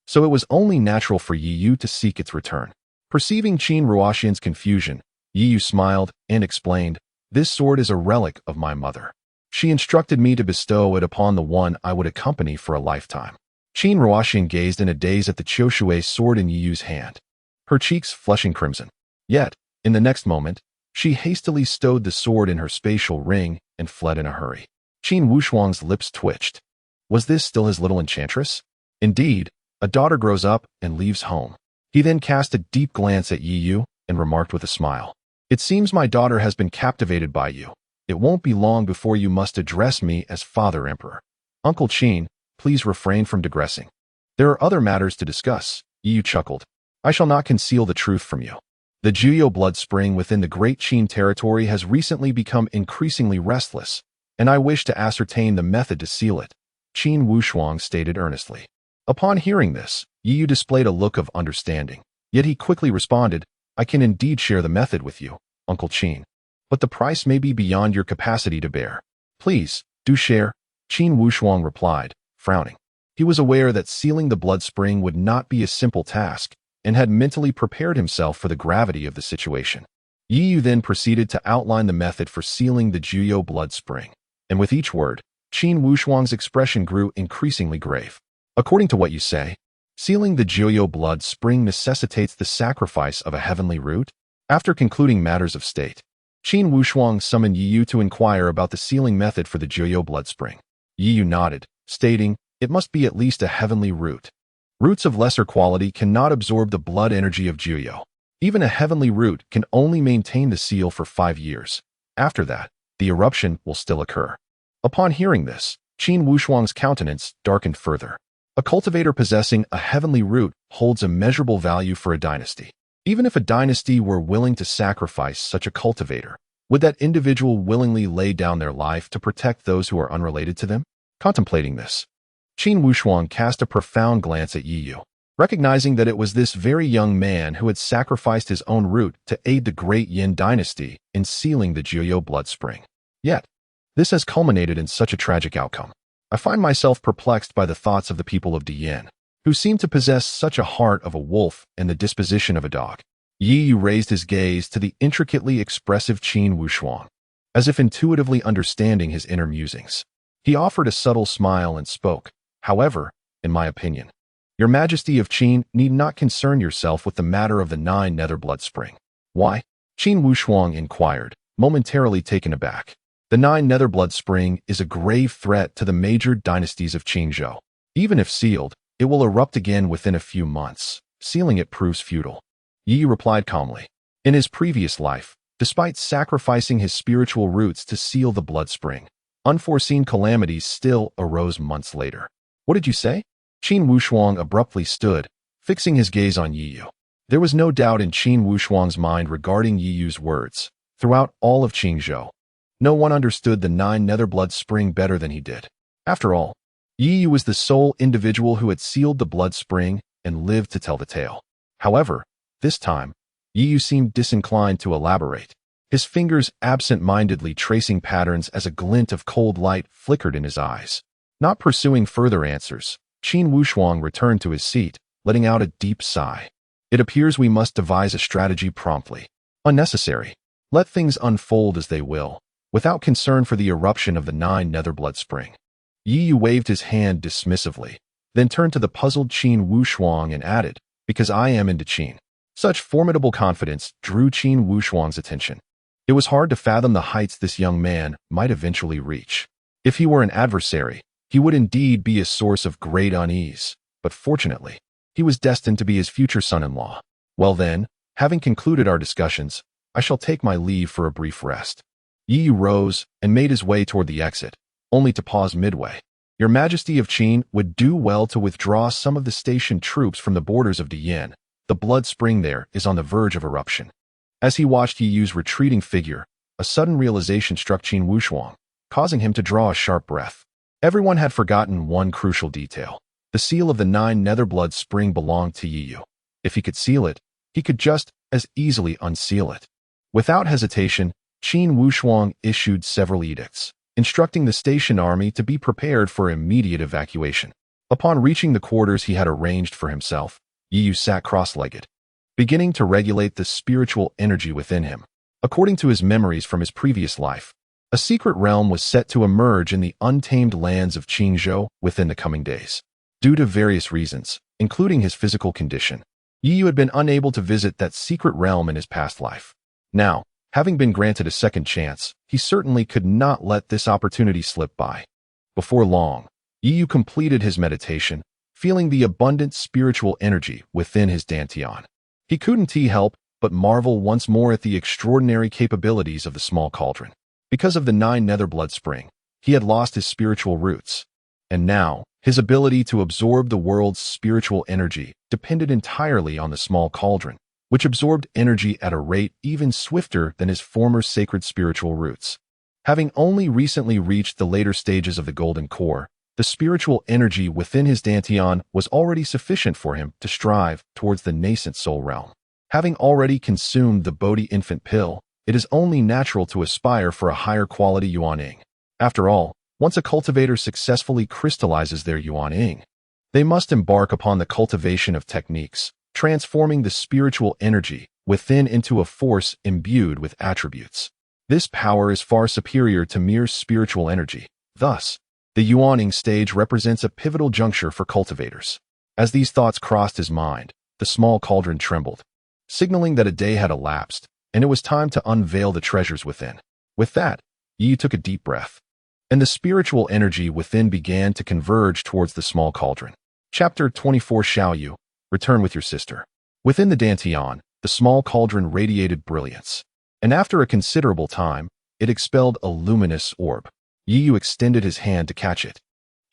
so it was only natural for Yi Yu to seek its return. Perceiving Qin Ruoxian's confusion, Yi Yu smiled and explained, this sword is a relic of my mother. She instructed me to bestow it upon the one I would accompany for a lifetime. Qin Ruoxian gazed in a daze at the Qiushui sword in Yi Yu's hand, her cheeks flushing crimson. Yet, in the next moment, she hastily stowed the sword in her spatial ring and fled in a hurry. Qin Wushuang's lips twitched. Was this still his little enchantress? Indeed, a daughter grows up and leaves home. He then cast a deep glance at Yi Yu and remarked with a smile, it seems my daughter has been captivated by you. It won't be long before you must address me as Father Emperor. Uncle Qin, please refrain from digressing. There are other matters to discuss. Yi Yu chuckled. I shall not conceal the truth from you. The Juyo blood spring within the Great Qin territory has recently become increasingly restless, and I wish to ascertain the method to seal it, Qin Wushuang stated earnestly. Upon hearing this, Yi Yu displayed a look of understanding, yet he quickly responded, I can indeed share the method with you, Uncle Qin, but the price may be beyond your capacity to bear. Please, do share, Qin Wushuang replied, frowning. He was aware that sealing the blood spring would not be a simple task, and had mentally prepared himself for the gravity of the situation. Yi Yu then proceeded to outline the method for sealing the Juyo blood spring, and with each word, Qin Wushuang's expression grew increasingly grave. According to what you say, sealing the Juyo blood spring necessitates the sacrifice of a heavenly root? After concluding matters of state, Qin Wushuang summoned Yi Yu to inquire about the sealing method for the Juyo blood spring. Yi Yu nodded, stating, it must be at least a heavenly root. Roots of lesser quality cannot absorb the blood energy of Juyo. Even a heavenly root can only maintain the seal for 5 years. After that, the eruption will still occur. Upon hearing this, Qin Wushuang's countenance darkened further. A cultivator possessing a heavenly root holds immeasurable value for a dynasty. Even if a dynasty were willing to sacrifice such a cultivator, would that individual willingly lay down their life to protect those who are unrelated to them? Contemplating this, Qin Wushuang cast a profound glance at Yi Yu, recognizing that it was this very young man who had sacrificed his own root to aid the great Yin dynasty in sealing the Jiuyou blood spring. Yet, this has culminated in such a tragic outcome. I find myself perplexed by the thoughts of the people of Diyin, who seem to possess such a heart of a wolf and the disposition of a dog. Yi Yu raised his gaze to the intricately expressive Qin Wushuang, as if intuitively understanding his inner musings. He offered a subtle smile and spoke, "However, in my opinion, Your Majesty of Qin need not concern yourself with the matter of the 9 nether blood spring." "Why?" Qin Wushuang inquired, momentarily taken aback. "The 9 nether blood spring is a grave threat to the major dynasties of Qinzhou. Even if sealed, it will erupt again within a few months. Sealing it proves futile." Yi replied calmly. In his previous life, despite sacrificing his spiritual roots to seal the blood spring, unforeseen calamities still arose months later. "What did you say?" Qin Wushuang abruptly stood, fixing his gaze on Yi Yu. There was no doubt in Qin Wushuang's mind regarding Yi Yu's words. Throughout all of Qinzhou, no one understood the 9 nether blood spring better than he did. After all, Yi Yu was the sole individual who had sealed the blood spring and lived to tell the tale. However, this time, Yi Yu seemed disinclined to elaborate, his fingers absent-mindedly tracing patterns as a glint of cold light flickered in his eyes. Not pursuing further answers, Qin Wushuang returned to his seat, letting out a deep sigh. "It appears we must devise a strategy promptly. Unnecessary. Let things unfold as they will, without concern for the eruption of the 9 nether blood spring." Yi Yu waved his hand dismissively, then turned to the puzzled Qin Wushuang and added, "Because I am into Qin." Such formidable confidence drew Qin Wushuang's attention. It was hard to fathom the heights this young man might eventually reach. If he were an adversary, he would indeed be a source of great unease, but fortunately, he was destined to be his future son-in-law. Well then, having concluded our discussions, I shall take my leave for a brief rest. Yi Yu rose and made his way toward the exit, only to pause midway. "Your Majesty of Qin would do well to withdraw some of the stationed troops from the borders of Diyin. The blood spring there is on the verge of eruption." As he watched Yi Yu's retreating figure, a sudden realization struck Qin Wushuang, causing him to draw a sharp breath. Everyone had forgotten one crucial detail. The seal of the 9 nether blood spring belonged to Yi Yu. If he could seal it, he could just as easily unseal it. Without hesitation, Qin Wushuang issued several edicts, instructing the station army to be prepared for immediate evacuation. Upon reaching the quarters he had arranged for himself, Yi Yu sat cross-legged, beginning to regulate the spiritual energy within him. According to his memories from his previous life, a secret realm was set to emerge in the untamed lands of Qinzhou within the coming days. Due to various reasons, including his physical condition, Yi Yu had been unable to visit that secret realm in his past life. Now, having been granted a second chance, he certainly could not let this opportunity slip by. Before long, Yi Yu completed his meditation, feeling the abundant spiritual energy within his dantian. He couldn't help but marvel once more at the extraordinary capabilities of the small cauldron. Because of the 9 nether blood spring, he had lost his spiritual roots, and now, his ability to absorb the world's spiritual energy depended entirely on the small cauldron, which absorbed energy at a rate even swifter than his former sacred spiritual roots. Having only recently reached the later stages of the golden core, the spiritual energy within his dantian was already sufficient for him to strive towards the nascent soul realm. Having already consumed the Bodhi infant pill, it is only natural to aspire for a higher quality yuaning. After all, once a cultivator successfully crystallizes their yuaning, they must embark upon the cultivation of techniques, transforming the spiritual energy within into a force imbued with attributes. This power is far superior to mere spiritual energy. Thus, the yuaning stage represents a pivotal juncture for cultivators. As these thoughts crossed his mind, the small cauldron trembled, signaling that a day had elapsed, and it was time to unveil the treasures within. With that, Yi took a deep breath, and the spiritual energy within began to converge towards the small cauldron. Chapter 24 Xiaoyu, Return with your sister. Within the dantian, the small cauldron radiated brilliance, and after a considerable time, it expelled a luminous orb. Yi Yu extended his hand to catch it.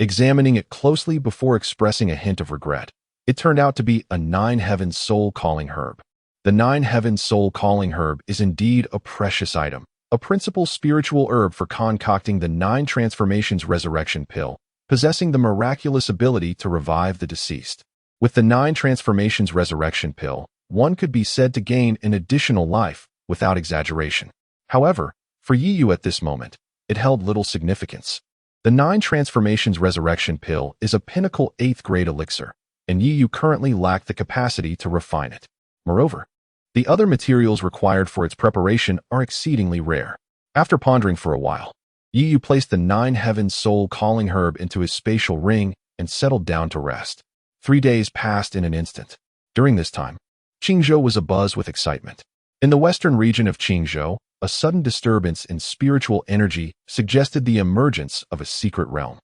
Examining it closely before expressing a hint of regret, it turned out to be a nine-heaven soul-calling herb. The nine-heaven soul-calling herb is indeed a precious item, a principal spiritual herb for concocting the nine transformations resurrection pill, possessing the miraculous ability to revive the deceased. With the nine transformations resurrection pill, one could be said to gain an additional life without exaggeration. However, for Yiyu at this moment, it held little significance. The nine transformations resurrection pill is a pinnacle 8th grade elixir, and Yiyu currently lacked the capacity to refine it. Moreover, the other materials required for its preparation are exceedingly rare. After pondering for a while, Yiyu placed the nine-heaven soul-calling herb into his spatial ring and settled down to rest. 3 days passed in an instant. During this time, Qingzhou was abuzz with excitement. In the western region of Qingzhou, a sudden disturbance in spiritual energy suggested the emergence of a secret realm.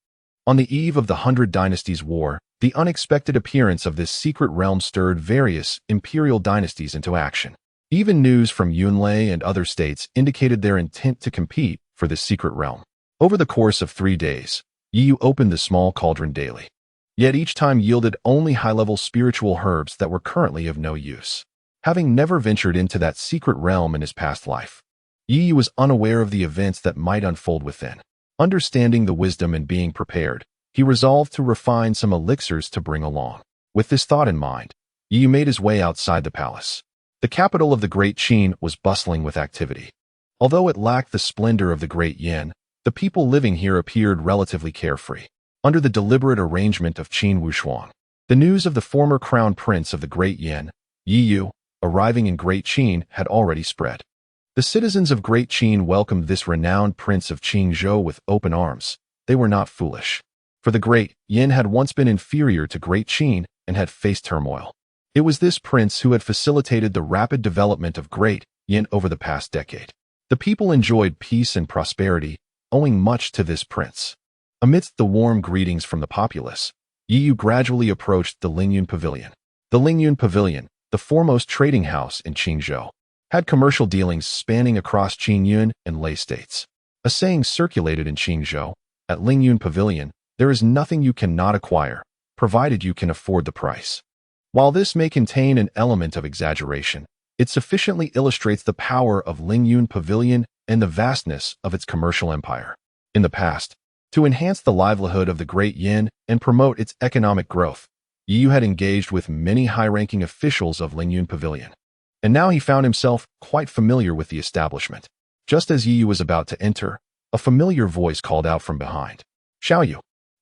On the eve of the 100 Dynasties War, the unexpected appearance of this secret realm stirred various imperial dynasties into action. Even news from Yunlei and other states indicated their intent to compete for this secret realm. Over the course of 3 days, Yiyu opened the small cauldron daily. Yet each time yielded only high-level spiritual herbs that were currently of no use. Having never ventured into that secret realm in his past life, Yiyu was unaware of the events that might unfold within. Understanding the wisdom and being prepared, he resolved to refine some elixirs to bring along. With this thought in mind, Yiyu made his way outside the palace. The capital of the Great Qin was bustling with activity. Although it lacked the splendor of the Great Yin, the people living here appeared relatively carefree. Under the deliberate arrangement of Qin Wushuang, the news of the former crown prince of the Great Yin, Yiyu, arriving in Great Qin had already spread. The citizens of Great Qin welcomed this renowned prince of Qingzhou with open arms. They were not foolish. For the Great Yin had once been inferior to Great Qin and had faced turmoil. It was this prince who had facilitated the rapid development of Great Yin over the past decade. The people enjoyed peace and prosperity, owing much to this prince. Amidst the warm greetings from the populace, Yiyu gradually approached the Lingyun Pavilion. The Lingyun Pavilion, the foremost trading house in Qingzhou, had commercial dealings spanning across Qingyun and Lei states. A saying circulated in Qingzhou, at Lingyun Pavilion, there is nothing you cannot acquire, provided you can afford the price. While this may contain an element of exaggeration, it sufficiently illustrates the power of Lingyun Pavilion and the vastness of its commercial empire. In the past, to enhance the livelihood of the Great Yin and promote its economic growth, Yiyu had engaged with many high-ranking officials of Lingyun Pavilion. And now he found himself quite familiar with the establishment. Just as Yiyu was about to enter, a familiar voice called out from behind. Xiaoyu.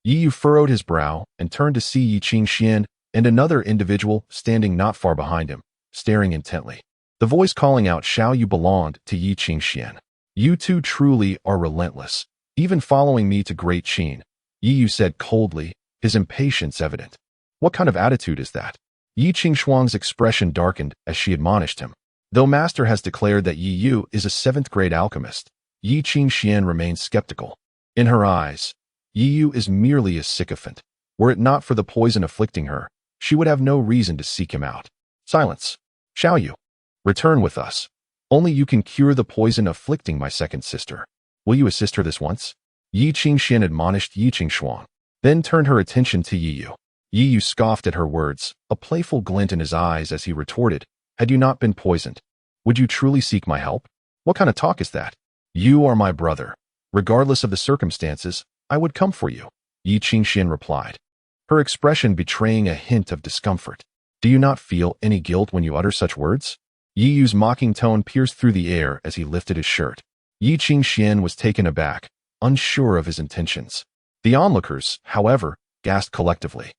Yiyu furrowed his brow and turned to see Yi Qingxian and another individual standing not far behind him, staring intently. The voice calling out Xiaoyu belonged to Yi Qingxian. You two truly are relentless. Even following me to Great Qin, Yiyu said coldly, his impatience evident. What kind of attitude is that? Yi Qingshuang's expression darkened as she admonished him. Though Master has declared that Yiyu is a 7th-grade alchemist, Yi Qingxian remains skeptical. In her eyes, Yiyu is merely a sycophant. Were it not for the poison afflicting her, she would have no reason to seek him out. Silence. Xiaoyu. Return with us. Only you can cure the poison afflicting my second sister. Will you assist her this once? Yi Qingxian admonished Yi Qingshuang, then turned her attention to Yiyu. Yiyu scoffed at her words, a playful glint in his eyes as he retorted, had you not been poisoned, would you truly seek my help? What kind of talk is that? You are my brother. Regardless of the circumstances, I would come for you, Yi Qingxian replied, her expression betraying a hint of discomfort. Do you not feel any guilt when you utter such words? Yiyu's mocking tone pierced through the air as he lifted his shirt. Yi Qingxian was taken aback, unsure of his intentions. The onlookers, however, gasped collectively.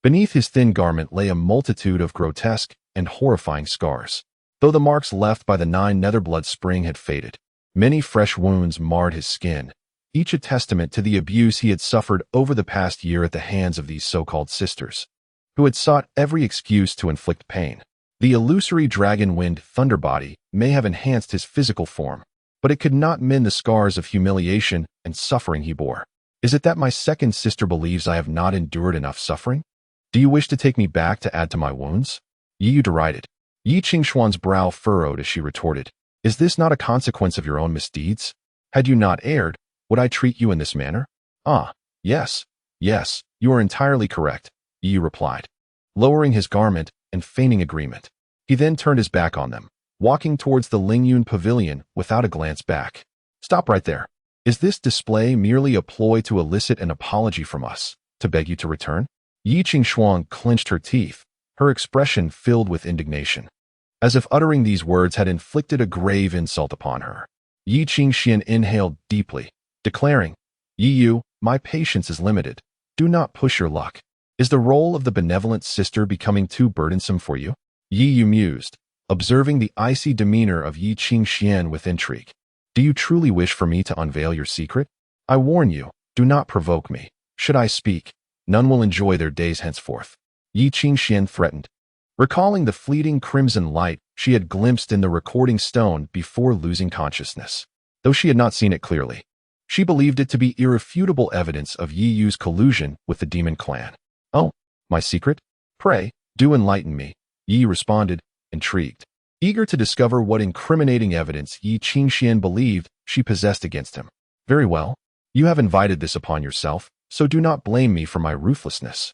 Beneath his thin garment lay a multitude of grotesque and horrifying scars. Though the marks left by the 9 Netherblood spring had faded, many fresh wounds marred his skin, each a testament to the abuse he had suffered over the past year at the hands of these so-called sisters, who had sought every excuse to inflict pain. The illusory dragon-winged thunderbody may have enhanced his physical form, but it could not mend the scars of humiliation and suffering he bore. Is it that my second sister believes I have not endured enough suffering? Do you wish to take me back to add to my wounds? Yiyu derided. Yi Qingshuan's brow furrowed as she retorted, is this not a consequence of your own misdeeds? Had you not erred, would I treat you in this manner? Ah, yes. Yes, you are entirely correct, Yi replied, lowering his garment and feigning agreement. He then turned his back on them, walking towards the Lingyun pavilion without a glance back. Stop right there. Is this display merely a ploy to elicit an apology from us, to beg you to return? Yi Qingshuang clenched her teeth, her expression filled with indignation, as if uttering these words had inflicted a grave insult upon her. Yi Qingxian inhaled deeply, declaring, Yi Yu, my patience is limited. Do not push your luck. Is the role of the benevolent sister becoming too burdensome for you? Yi Yu mused, observing the icy demeanor of Yi Qingxian with intrigue. Do you truly wish for me to unveil your secret? I warn you, do not provoke me. Should I speak, none will enjoy their days henceforth. Yi Qingxian threatened, recalling the fleeting crimson light she had glimpsed in the recording stone before losing consciousness. Though she had not seen it clearly, she believed it to be irrefutable evidence of Yi Yu's collusion with the demon clan. Oh, my secret? Pray, do enlighten me, Yi responded, intrigued, eager to discover what incriminating evidence Yi Qingxian believed she possessed against him. Very well. You have invited this upon yourself, so do not blame me for my ruthlessness.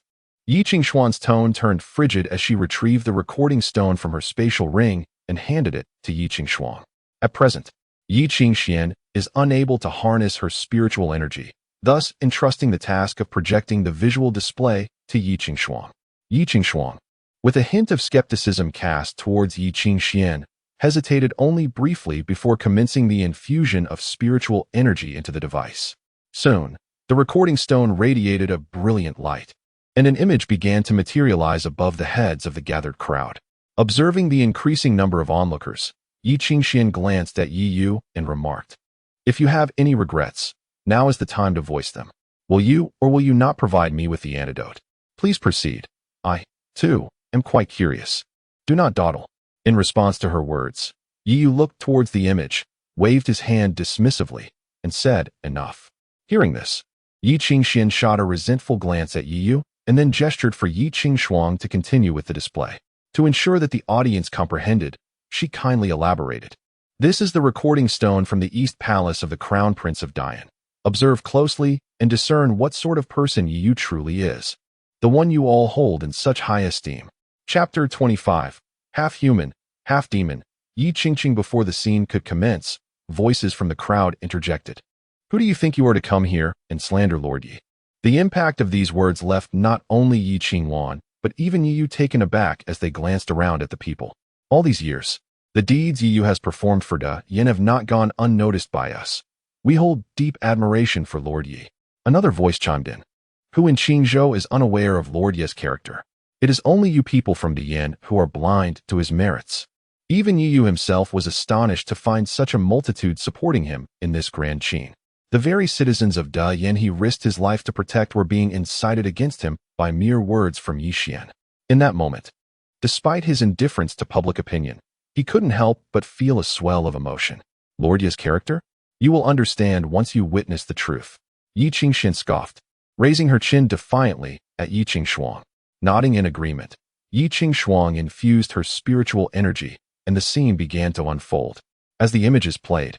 Yi Qingshuan's tone turned frigid as she retrieved the recording stone from her spatial ring and handed it to Yi Qingshuang. At present, Yi Qingxian is unable to harness her spiritual energy, thus entrusting the task of projecting the visual display to Yi Qingshuang. Yi Qingshuang, with a hint of skepticism cast towards Yi Qingxian, hesitated only briefly before commencing the infusion of spiritual energy into the device. Soon, the recording stone radiated a brilliant light, and an image began to materialize above the heads of the gathered crowd. Observing the increasing number of onlookers, Yi Qingxian glanced at Yi Yu and remarked, If you have any regrets, now is the time to voice them. Will you or will you not provide me with the antidote? Please proceed. I, too, am quite curious. Do not dawdle. In response to her words, Yi Yu looked towards the image, waved his hand dismissively, and said, Enough. Hearing this, Yi Qingxian shot a resentful glance at Yi Yu and then gestured for Yi Qingshuang to continue with the display. To ensure that the audience comprehended, she kindly elaborated. This is the recording stone from the East Palace of the Crown Prince of Dian. Observe closely and discern what sort of person Yi Yu truly is, the one you all hold in such high esteem. Chapter 25. Half human, half demon. Yi Qingqing. Before the scene could commence, voices from the crowd interjected. Who do you think you are to come here and slander Lord Yi? The impact of these words left not only Yi Qingwan, but even Yi Yu taken aback as they glanced around at the people. All these years, the deeds Yi Yu has performed for Da Yin have not gone unnoticed by us. We hold deep admiration for Lord Yi. Another voice chimed in. Who in Qingzhou is unaware of Lord Yi's character? It is only you people from the Yin who are blind to his merits. Even Yi Yu himself was astonished to find such a multitude supporting him in this grand qin. The very citizens of Da Yin he risked his life to protect were being incited against him by mere words from Yi Xian. In that moment, despite his indifference to public opinion, he couldn't help but feel a swell of emotion. Lord Yi's character? You will understand once you witness the truth. Yi Qingxian scoffed, raising her chin defiantly at Yi Qingshuang. Nodding in agreement, Yi Qingshuang infused her spiritual energy, and the scene began to unfold. As the images played,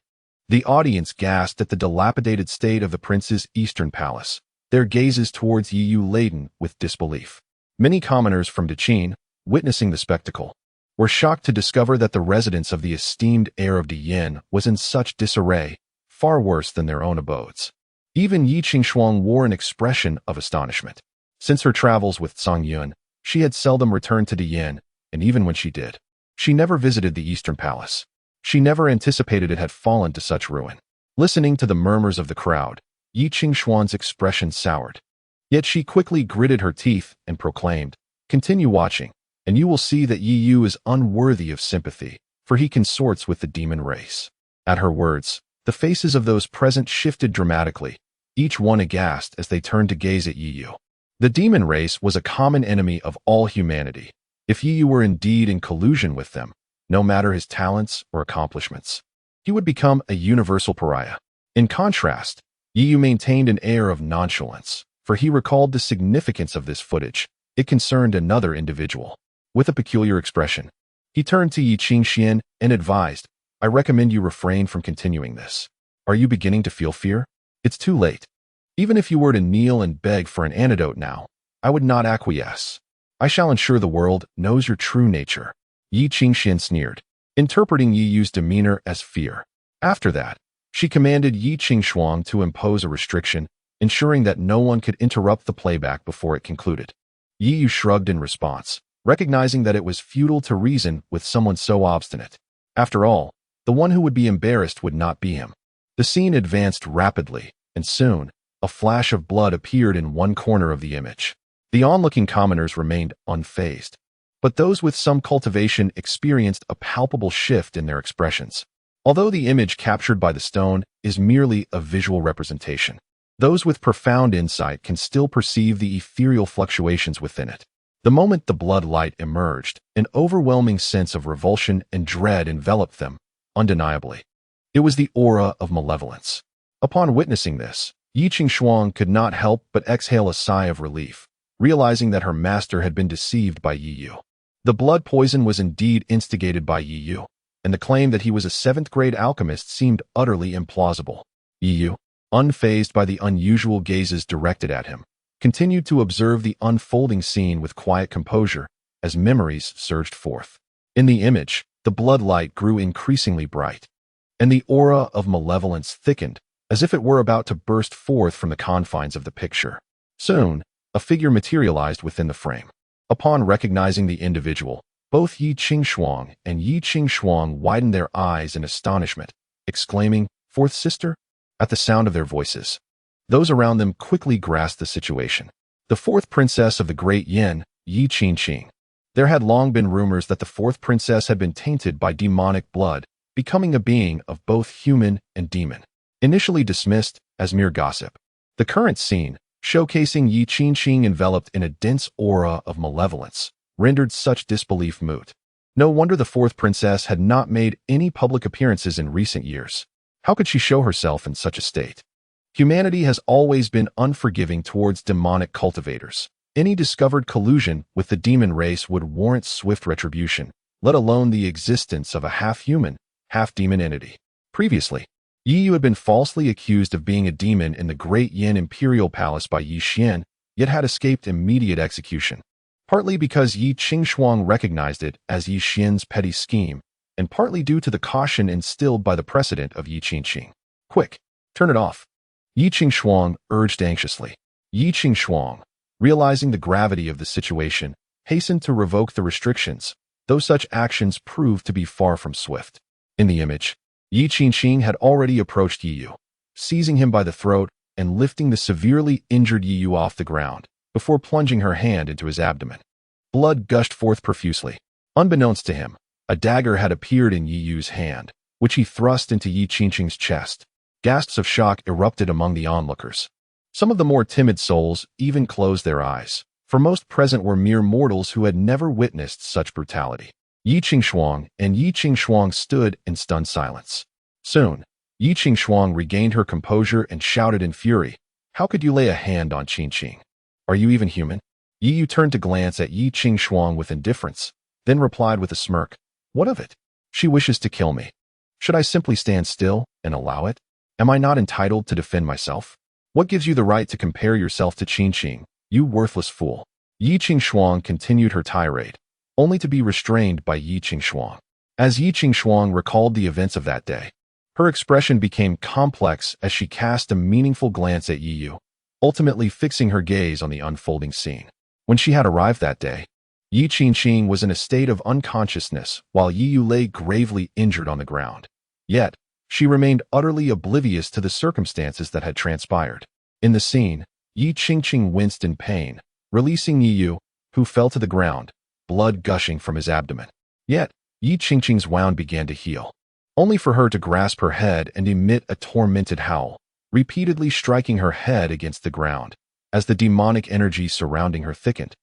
the audience gasped at the dilapidated state of the prince's eastern palace, their gazes towards Yi Yu laden with disbelief. Many commoners from Deqin, witnessing the spectacle, were shocked to discover that the residence of the esteemed heir of Diyin was in such disarray, far worse than their own abodes. Even Yi Qingshuang wore an expression of astonishment. Since her travels with Song Yun, she had seldom returned to Diyin, and even when she did, she never visited the eastern palace. She never anticipated it had fallen to such ruin. Listening to the murmurs of the crowd, Yi Qingshuan's expression soured. Yet she quickly gritted her teeth and proclaimed, Continue watching, and you will see that Yi Yu is unworthy of sympathy, for he consorts with the demon race. At her words, the faces of those present shifted dramatically, each one aghast as they turned to gaze at Yi Yu. The demon race was a common enemy of all humanity. If Yi Yu were indeed in collusion with them, no matter his talents or accomplishments, he would become a universal pariah. In contrast, Yi Yu maintained an air of nonchalance, for he recalled the significance of this footage. It concerned another individual. With a peculiar expression, he turned to Yi Qingxian and advised, I recommend you refrain from continuing this. Are you beginning to feel fear? It's too late. Even if you were to kneel and beg for an antidote now, I would not acquiesce. I shall ensure the world knows your true nature." Yi Qingxian sneered, interpreting Yi Yu's demeanor as fear. After that, she commanded Yi Qingshuang to impose a restriction, ensuring that no one could interrupt the playback before it concluded. Yi Yu shrugged in response, recognizing that it was futile to reason with someone so obstinate. After all, the one who would be embarrassed would not be him. The scene advanced rapidly, and soon, a flash of blood appeared in one corner of the image. The onlooking commoners remained unfazed, but those with some cultivation experienced a palpable shift in their expressions. Although the image captured by the stone is merely a visual representation, those with profound insight can still perceive the ethereal fluctuations within it. The moment the blood light emerged, an overwhelming sense of revulsion and dread enveloped them, undeniably. It was the aura of malevolence. Upon witnessing this, Yi Qingshuang could not help but exhale a sigh of relief, realizing that her master had been deceived by Yi Yu. The blood poison was indeed instigated by Yi Yu, and the claim that he was a 7th-grade alchemist seemed utterly implausible. Yi Yu, unfazed by the unusual gazes directed at him, continued to observe the unfolding scene with quiet composure as memories surged forth. In the image, the blood light grew increasingly bright, and the aura of malevolence thickened, as if it were about to burst forth from the confines of the picture. Soon, a figure materialized within the frame. Upon recognizing the individual, both Yi Qingshuang and Yi Qingshuang widened their eyes in astonishment, exclaiming, "Fourth sister?" At the sound of their voices, those around them quickly grasped the situation. The fourth princess of the Great Yin, Yi Qingqing. There had long been rumors that the fourth princess had been tainted by demonic blood, becoming a being of both human and demon. Initially dismissed as mere gossip, the current scene, showcasing Yi Qingqing enveloped in a dense aura of malevolence, rendered such disbelief moot. No wonder the fourth princess had not made any public appearances in recent years. How could she show herself in such a state? Humanity has always been unforgiving towards demonic cultivators. Any discovered collusion with the demon race would warrant swift retribution, let alone the existence of a half-human, half-demon entity. Previously, Yi Yu had been falsely accused of being a demon in the Great Yin Imperial Palace by Yi Xian, yet had escaped immediate execution, partly because Yi Qingshuang recognized it as Yi Xian's petty scheme, and partly due to the caution instilled by the precedent of Yi Qingqing. "Quick, turn it off," Yi Qingshuang urged anxiously. Yi Qingshuang, realizing the gravity of the situation, hastened to revoke the restrictions, though such actions proved to be far from swift. In the image, Yi Qingqing had already approached Yi Yu, seizing him by the throat and lifting the severely injured Yi Yu off the ground, before plunging her hand into his abdomen. Blood gushed forth profusely. Unbeknownst to him, a dagger had appeared in Yi Yu's hand, which he thrust into Yi Qingqing's chest. Gasps of shock erupted among the onlookers. Some of the more timid souls even closed their eyes, for most present were mere mortals who had never witnessed such brutality. Yi Qingshuang and Yi Qingshuang stood in stunned silence. Soon, Yi Qingshuang regained her composure and shouted in fury, "How could you lay a hand on Qingqing? Are you even human?" Yi Yu turned to glance at Yi Qingshuang with indifference, then replied with a smirk, "What of it? She wishes to kill me. Should I simply stand still and allow it? Am I not entitled to defend myself? What gives you the right to compare yourself to Qingqing, you worthless fool?" Yi Qingshuang continued her tirade, only to be restrained by Yi Qingshuang. As Yi Qingshuang recalled the events of that day, her expression became complex as she cast a meaningful glance at Yi Yu, ultimately fixing her gaze on the unfolding scene. When she had arrived that day, Yi Qingqing was in a state of unconsciousness while Yi Yu lay gravely injured on the ground. Yet, she remained utterly oblivious to the circumstances that had transpired. In the scene, Yi Qingqing winced in pain, releasing Yi Yu, who fell to the ground, blood gushing from his abdomen. Yet, Yi Qingqing's wound began to heal, only for her to grasp her head and emit a tormented howl, repeatedly striking her head against the ground, as the demonic energy surrounding her thickened,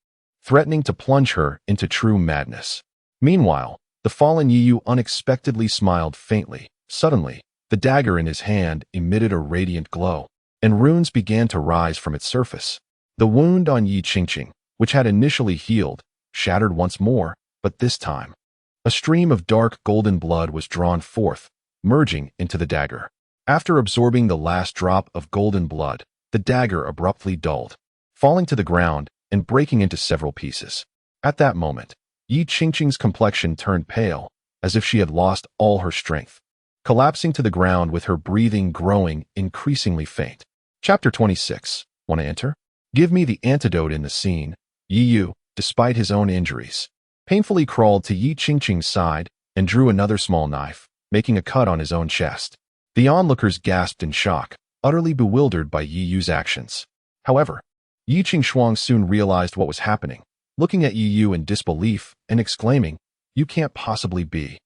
threatening to plunge her into true madness. Meanwhile, the fallen Yi Yu unexpectedly smiled faintly. Suddenly, the dagger in his hand emitted a radiant glow, and runes began to rise from its surface. The wound on Yi Qingqing, which had initially healed, shattered once more, but this time, a stream of dark golden blood was drawn forth, merging into the dagger. After absorbing the last drop of golden blood, the dagger abruptly dulled, falling to the ground and breaking into several pieces. At that moment, Yi Qingqing's complexion turned pale, as if she had lost all her strength, collapsing to the ground with her breathing growing increasingly faint. Chapter 26. Want to enter? Give me the antidote. In the scene, Yi Yu, despite his own injuries, painfully crawled to Yi Qingqing's side and drew another small knife, making a cut on his own chest. The onlookers gasped in shock, utterly bewildered by Yi Yu's actions. However, Yi Qingxuang soon realized what was happening, looking at Yi Yu in disbelief and exclaiming, "You can't possibly be."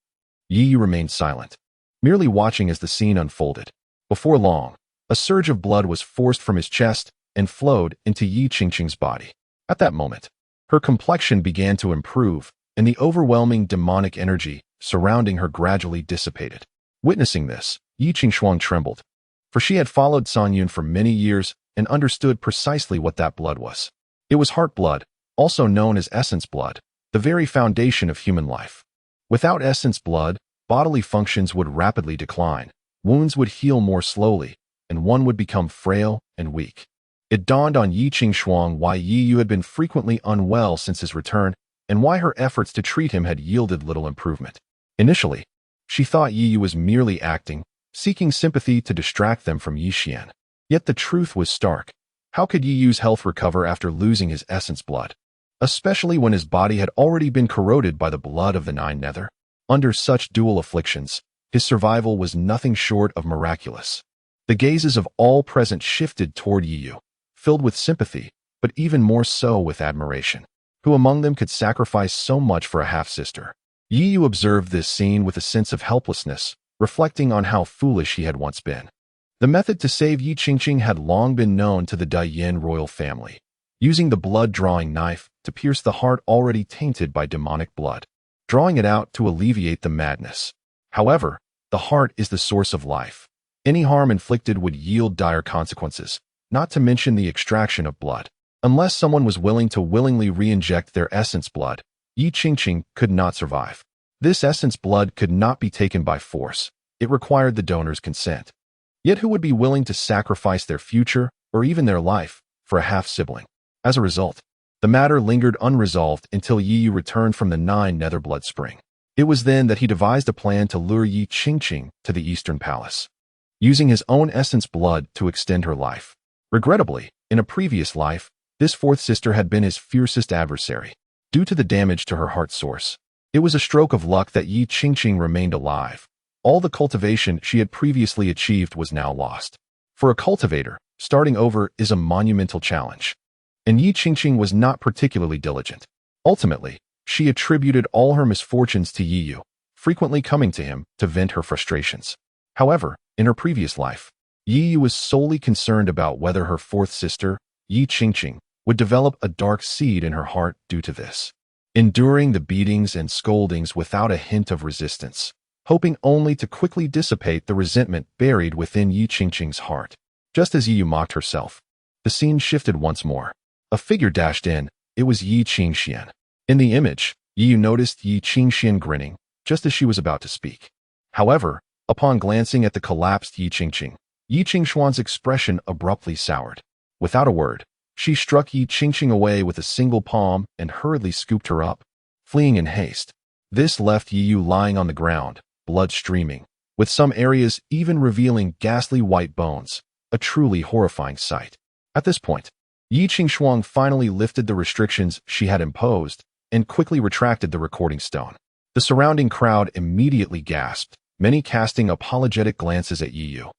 Yi Yu remained silent, merely watching as the scene unfolded. Before long, a surge of blood was forced from his chest and flowed into Yi Qingqing's body. At that moment, her complexion began to improve, and the overwhelming demonic energy surrounding her gradually dissipated. Witnessing this, Yi Qingxuang trembled, for she had followed San Yun for many years and understood precisely what that blood was. It was heart blood, also known as essence blood, the very foundation of human life. Without essence blood, bodily functions would rapidly decline, wounds would heal more slowly, and one would become frail and weak. It dawned on Yi Qingxuang why Yi Yu had been frequently unwell since his return and why her efforts to treat him had yielded little improvement. Initially, she thought Yi Yu was merely acting, seeking sympathy to distract them from Yi Xian. Yet the truth was stark. How could Yi Yu's health recover after losing his essence blood, especially when his body had already been corroded by the blood of the Nine Nether? Under such dual afflictions, his survival was nothing short of miraculous. The gazes of all present shifted toward Yi Yu, filled with sympathy, but even more so with admiration. Who among them could sacrifice so much for a half-sister? Yi Yu observed this scene with a sense of helplessness, reflecting on how foolish he had once been. The method to save Yi Qingqing had long been known to the Daiyin royal family, using the blood-drawing knife to pierce the heart already tainted by demonic blood, drawing it out to alleviate the madness. However, the heart is the source of life. Any harm inflicted would yield dire consequences, not to mention the extraction of blood. Unless someone was willing to willingly re-inject their essence blood, Yi Qingqing could not survive. This essence blood could not be taken by force. It required the donor's consent. Yet who would be willing to sacrifice their future, or even their life, for a half-sibling? As a result, the matter lingered unresolved until Yi Yu returned from the Nine Nether Blood Spring. It was then that he devised a plan to lure Yi Qingqing to the Eastern Palace, using his own essence blood to extend her life. Regrettably, in a previous life, this fourth sister had been his fiercest adversary, due to the damage to her heart source. It was a stroke of luck that Yi Qingqing remained alive. All the cultivation she had previously achieved was now lost. For a cultivator, starting over is a monumental challenge. And Yi Qingqing was not particularly diligent. Ultimately, she attributed all her misfortunes to Yi Yu, frequently coming to him to vent her frustrations. However, in her previous life, Yi Yu was solely concerned about whether her fourth sister, Yi Qingqing, would develop a dark seed in her heart due to this. Enduring the beatings and scoldings without a hint of resistance, hoping only to quickly dissipate the resentment buried within Yi Qingqing's heart. Just as Yi Yu mocked herself, the scene shifted once more. A figure dashed in. It was Yi Qingxian. In the image, Yi Yu noticed Yi Qingxian grinning, just as she was about to speak. However, upon glancing at the collapsed Yi Qingqing, Yi Qingxuan's expression abruptly soured. Without a word, she struck Yi Qingqing away with a single palm and hurriedly scooped her up, fleeing in haste. This left Yi Yu lying on the ground, blood streaming, with some areas even revealing ghastly white bones, a truly horrifying sight. At this point, Yi Qingxuang finally lifted the restrictions she had imposed and quickly retracted the recording stone. The surrounding crowd immediately gasped, many casting apologetic glances at Yi Yu.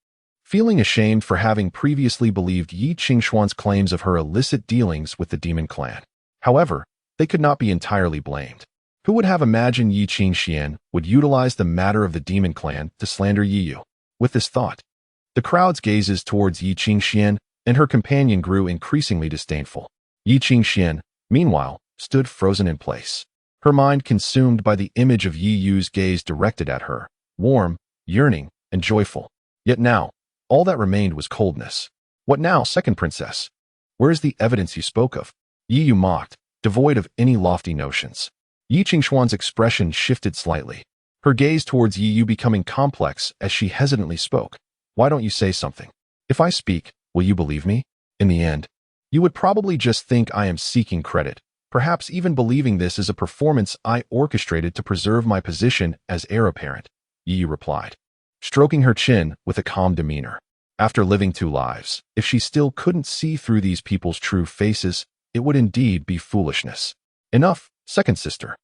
Feeling ashamed for having previously believed Yi Qingxuan's claims of her illicit dealings with the demon clan. However, they could not be entirely blamed. Who would have imagined Yi Qingxian would utilize the matter of the demon clan to slander Yi Yu? With this thought, the crowd's gazes towards Yi Qingxian and her companion grew increasingly disdainful. Yi Qingxian, meanwhile, stood frozen in place, her mind consumed by the image of Yi Yu's gaze directed at her, warm, yearning, and joyful. Yet now, all that remained was coldness. What now, second princess? Where is the evidence you spoke of? Yi Yu mocked, devoid of any lofty notions. Yi Qingxuan's expression shifted slightly, her gaze towards Yi Yu becoming complex as she hesitantly spoke. Why don't you say something? If I speak, will you believe me? In the end, you would probably just think I am seeking credit, perhaps even believing this is a performance I orchestrated to preserve my position as heir apparent, Yi replied, stroking her chin with a calm demeanor. After living 2 lives, if she still couldn't see through these people's true faces, it would indeed be foolishness. Enough, second sister.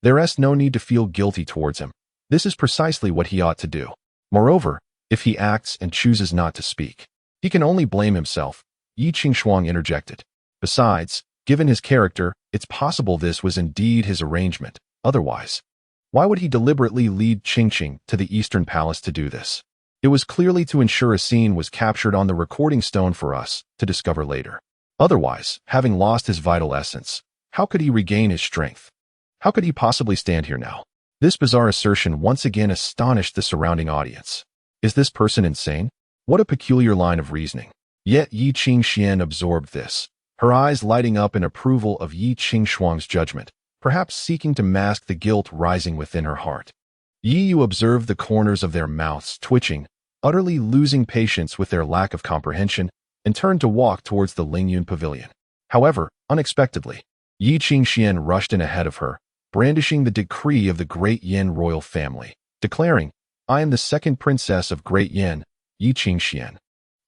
There is no need to feel guilty towards him. This is precisely what he ought to do. Moreover, if he acts and chooses not to speak, he can only blame himself, Yi Qingshuang interjected. Besides, given his character, it's possible this was indeed his arrangement. Otherwise, why would he deliberately lead Qingqing to the Eastern Palace to do this? It was clearly to ensure a scene was captured on the recording stone for us to discover later. Otherwise, having lost his vital essence, how could he regain his strength? How could he possibly stand here now? This bizarre assertion once again astonished the surrounding audience. Is this person insane? What a peculiar line of reasoning. Yet Yi Qingxian absorbed this, her eyes lighting up in approval of Yi Qingshuang's judgment, perhaps seeking to mask the guilt rising within her heart. Yi Yu observed the corners of their mouths twitching, utterly losing patience with their lack of comprehension, and turned to walk towards the Lingyun pavilion. However, unexpectedly, Yi Qingxian rushed in ahead of her, brandishing the decree of the Great Yin royal family, declaring, I am the second princess of Great Yin, Yi Qingxian,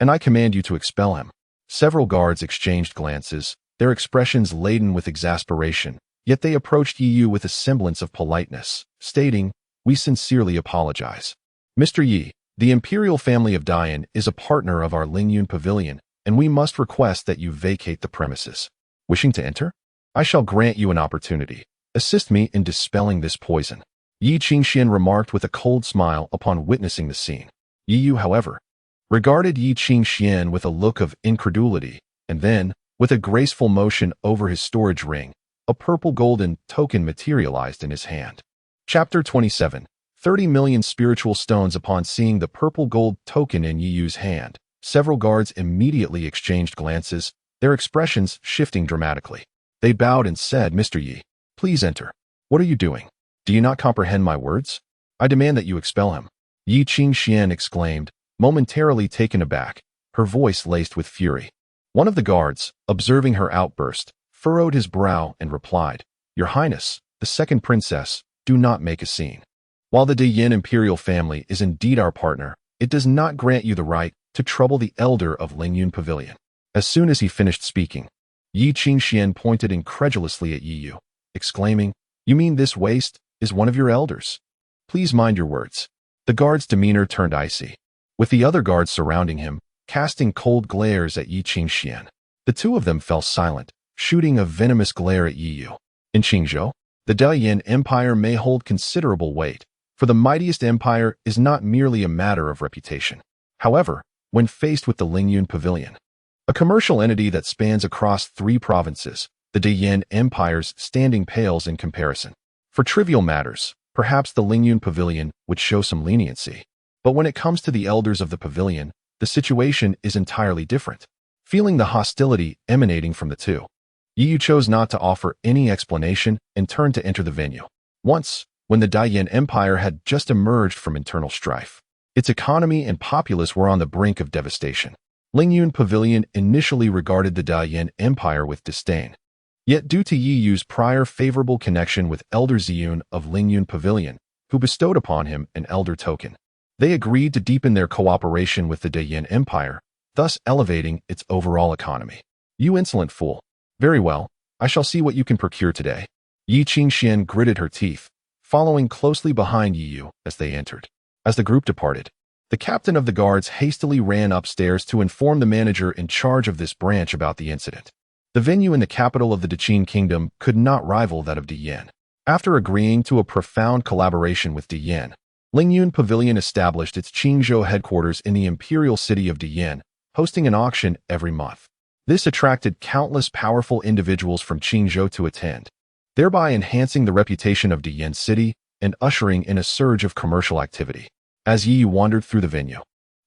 and I command you to expel him. Several guards exchanged glances, their expressions laden with exasperation, yet they approached Yi Yu with a semblance of politeness, stating, We sincerely apologize. Mr. Yi, the imperial family of Dian is a partner of our Lingyun pavilion, and we must request that you vacate the premises. Wishing to enter? I shall grant you an opportunity. Assist me in dispelling this poison. Yi Qingxian remarked with a cold smile upon witnessing the scene. Yi Yu, however, regarded Yi Qingxian with a look of incredulity, and then, with a graceful motion over his storage ring, a purple golden token materialized in his hand. Chapter 27. 30 million spiritual stones. Upon seeing the purple gold token in Yi Yu's hand, several guards immediately exchanged glances, their expressions shifting dramatically. They bowed and said, Mr. Yi, please enter. What are you doing? Do you not comprehend my words? I demand that you expel him. Yi Qingxian exclaimed, momentarily taken aback, her voice laced with fury. One of the guards, observing her outburst, furrowed his brow and replied, Your Highness, the second princess, do not make a scene. While the Yin imperial family is indeed our partner, it does not grant you the right to trouble the elder of Lingyun Pavilion. As soon as he finished speaking, Yi Qingxian pointed incredulously at Yi Yu, exclaiming, You mean this waste is one of your elders? Please mind your words. The guard's demeanor turned icy, with the other guards surrounding him, casting cold glares at Yi Qingxian. The two of them fell silent, shooting a venomous glare at Yi Yu. In Qingzhou, the Yin Empire may hold considerable weight, for the mightiest empire is not merely a matter of reputation. However, when faced with the Lingyun Pavilion, a commercial entity that spans across 3 provinces, the Yin Empire's standing pales in comparison. For trivial matters, perhaps the Lingyun Pavilion would show some leniency. But when it comes to the elders of the pavilion, the situation is entirely different. Feeling the hostility emanating from the two, Yi Yu chose not to offer any explanation and turned to enter the venue. Once, when the Yin Empire had just emerged from internal strife, its economy and populace were on the brink of devastation. Lingyun Pavilion initially regarded the Yin Empire with disdain. Yet due to Yi Yu's prior favorable connection with Elder Ziyun of Lingyun Pavilion, who bestowed upon him an elder token, they agreed to deepen their cooperation with the Yin Empire, thus elevating its overall economy. You insolent fool. Very well, I shall see what you can procure today. Yi Qingxian gritted her teeth, following closely behind Yi Yu as they entered. As the group departed, the captain of the guards hastily ran upstairs to inform the manager in charge of this branch about the incident. The venue in the capital of the Deqin Kingdom could not rival that of Diyan. After agreeing to a profound collaboration with Diyan, Lingyun Pavilion established its Qingzhou headquarters in the imperial city of Diyan, hosting an auction every month. This attracted countless powerful individuals from Qingzhou to attend, thereby enhancing the reputation of Diyan City and ushering in a surge of commercial activity. As Yi Yu wandered through the venue,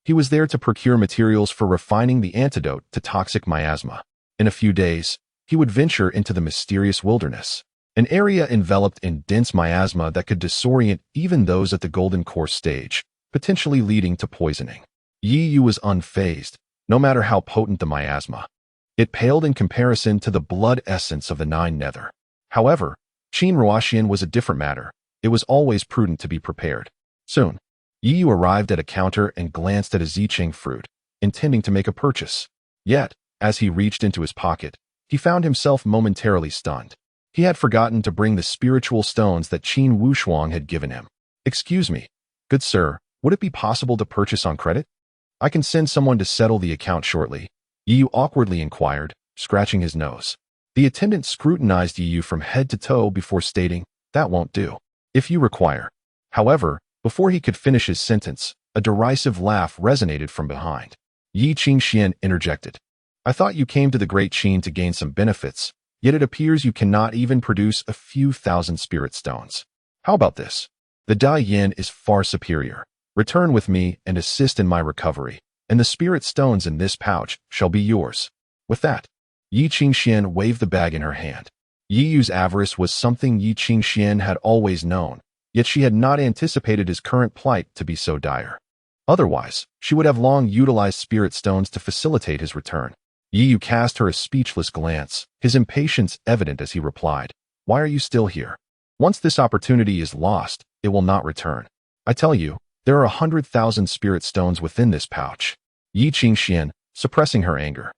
he was there to procure materials for refining the antidote to toxic miasma. In a few days, he would venture into the mysterious wilderness, an area enveloped in dense miasma that could disorient even those at the golden course stage, potentially leading to poisoning. Yi Yu was unfazed, no matter how potent the miasma. It paled in comparison to the blood essence of the Nine Nether. However, Qin Ruoxian was a different matter. It was always prudent to be prepared. Soon, Yi Yu arrived at a counter and glanced at a Zicheng fruit, intending to make a purchase. Yet, as he reached into his pocket, he found himself momentarily stunned. He had forgotten to bring the spiritual stones that Qin Wushuang had given him. "Excuse me, good sir, would it be possible to purchase on credit? I can send someone to settle the account shortly," Yi Yu awkwardly inquired, scratching his nose. The attendant scrutinized Yi Yu from head to toe before stating, "That won't do. If you require." However, before he could finish his sentence, a derisive laugh resonated from behind. Yi Qingxian interjected, "I thought you came to the Great Qin to gain some benefits, yet it appears you cannot even produce a few thousand spirit stones. How about this? The Dai Yin is far superior. Return with me and assist in my recovery, and the spirit stones in this pouch shall be yours." With that, Yi Qingxian waved the bag in her hand. Yi Yu's avarice was something Yi Qingxian had always known, yet she had not anticipated his current plight to be so dire. Otherwise, she would have long utilized spirit stones to facilitate his return. Yi Yu cast her a speechless glance, his impatience evident as he replied, "Why are you still here? Once this opportunity is lost, it will not return. I tell you, there are 100,000 spirit stones within this pouch." Yi Qingxian, suppressing her anger,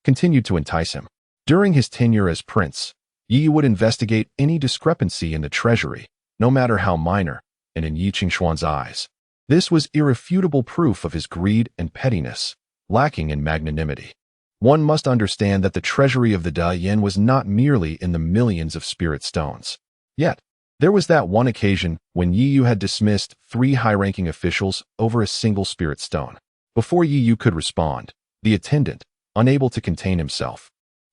continued to entice him. During his tenure as prince, Yi Yu would investigate any discrepancy in the treasury, no matter how minor, and in Yi Qingshuan's eyes, this was irrefutable proof of his greed and pettiness, lacking in magnanimity. One must understand that the treasury of the Dai Yin was not merely in the millions of spirit stones. Yet, there was that one occasion when Yi Yu had dismissed 3 high-ranking officials over a single spirit stone. Before Yi Yu could respond, the attendant, unable to contain himself,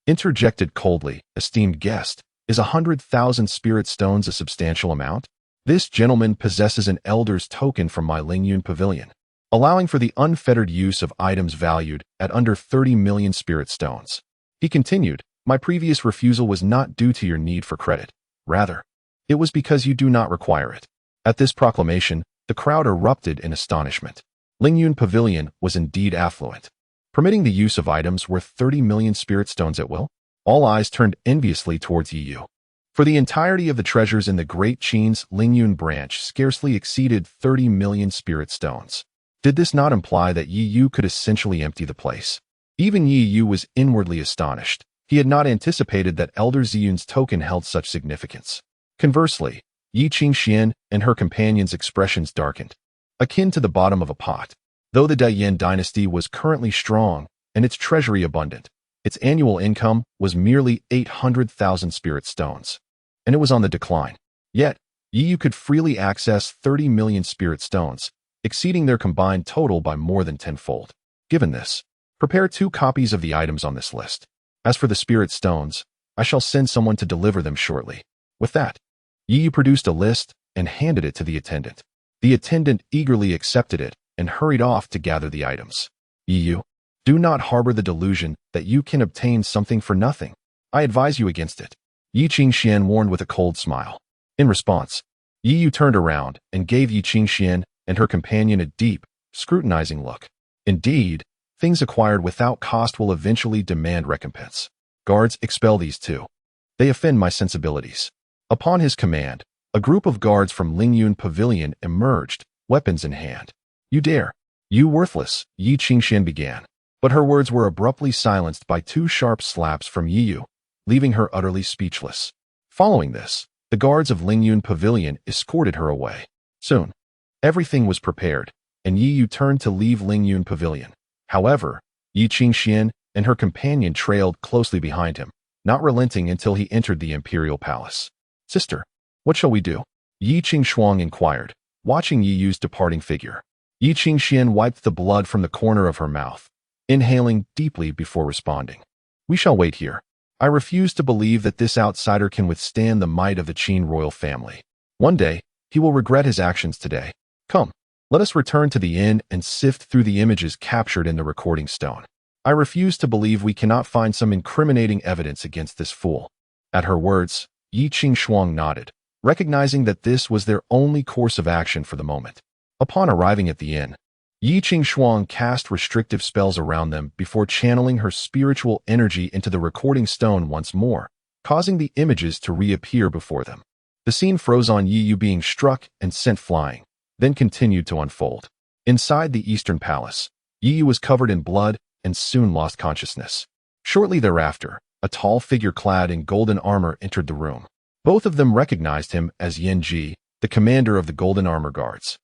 interjected coldly, "Esteemed guest, is 100,000 spirit stones a substantial amount? This gentleman possesses an elder's token from my Lingyun pavilion, allowing for the unfettered use of items valued at under 30 million spirit stones." He continued, "My previous refusal was not due to your need for credit. Rather, it was because you do not require it." At this proclamation, the crowd erupted in astonishment. Lingyun Pavilion was indeed affluent, permitting the use of items worth 30 million spirit stones at will. All eyes turned enviously towards Yi Yu. For the entirety of the treasures in the Great Qin's Lingyun branch scarcely exceeded 30 million spirit stones. Did this not imply that Yi Yu could essentially empty the place? Even Yi Yu was inwardly astonished. He had not anticipated that Elder Ziyun's token held such significance. Conversely, Yi Qingxian and her companion's expressions darkened, akin to the bottom of a pot. Though the Daiyan dynasty was currently strong and its treasury abundant, its annual income was merely 800,000 spirit stones, and it was on the decline. Yet, Yi Yu could freely access 30 million spirit stones, exceeding their combined total by more than tenfold. Given this, prepare 2 copies of the items on this list. As for the spirit stones, I shall send someone to deliver them shortly. With that, Yi Yu produced a list and handed it to the attendant. The attendant eagerly accepted it and hurried off to gather the items. Yi Yu, do not harbor the delusion that you can obtain something for nothing. I advise you against it. Yi Qingxian warned with a cold smile. In response, Yi Yu turned around and gave Yi Qingxian and her companion a deep, scrutinizing look. Indeed, things acquired without cost will eventually demand recompense. Guards, expel these 2. They offend my sensibilities. Upon his command, a group of guards from Lingyun Pavilion emerged, weapons in hand. You dare! You worthless! Yi Qingxian began. But her words were abruptly silenced by 2 sharp slaps from Yi Yu, leaving her utterly speechless. Following this, the guards of Lingyun Pavilion escorted her away. Soon, everything was prepared, and Yi Yu turned to leave Lingyun Pavilion. However, Yi Qingxian and her companion trailed closely behind him, not relenting until he entered the imperial palace. Sister, what shall we do? Yi Qingshuang inquired, watching Yi Yu's departing figure. Yi Qingxian wiped the blood from the corner of her mouth, inhaling deeply before responding. We shall wait here. I refuse to believe that this outsider can withstand the might of the Qin royal family. One day, he will regret his actions today. Come, let us return to the inn and sift through the images captured in the recording stone. I refuse to believe we cannot find some incriminating evidence against this fool. At her words, Yi Qingshuang nodded, recognizing that this was their only course of action for the moment. Upon arriving at the inn, Yi Qingxuang cast restrictive spells around them before channeling her spiritual energy into the recording stone once more, causing the images to reappear before them. The scene froze on Yi Yu being struck and sent flying, then continued to unfold. Inside the Eastern Palace, Yi Yu was covered in blood and soon lost consciousness. Shortly thereafter, a tall figure clad in golden armor entered the room. Both of them recognized him as Yin Ji, the commander of the Golden Armor Guards.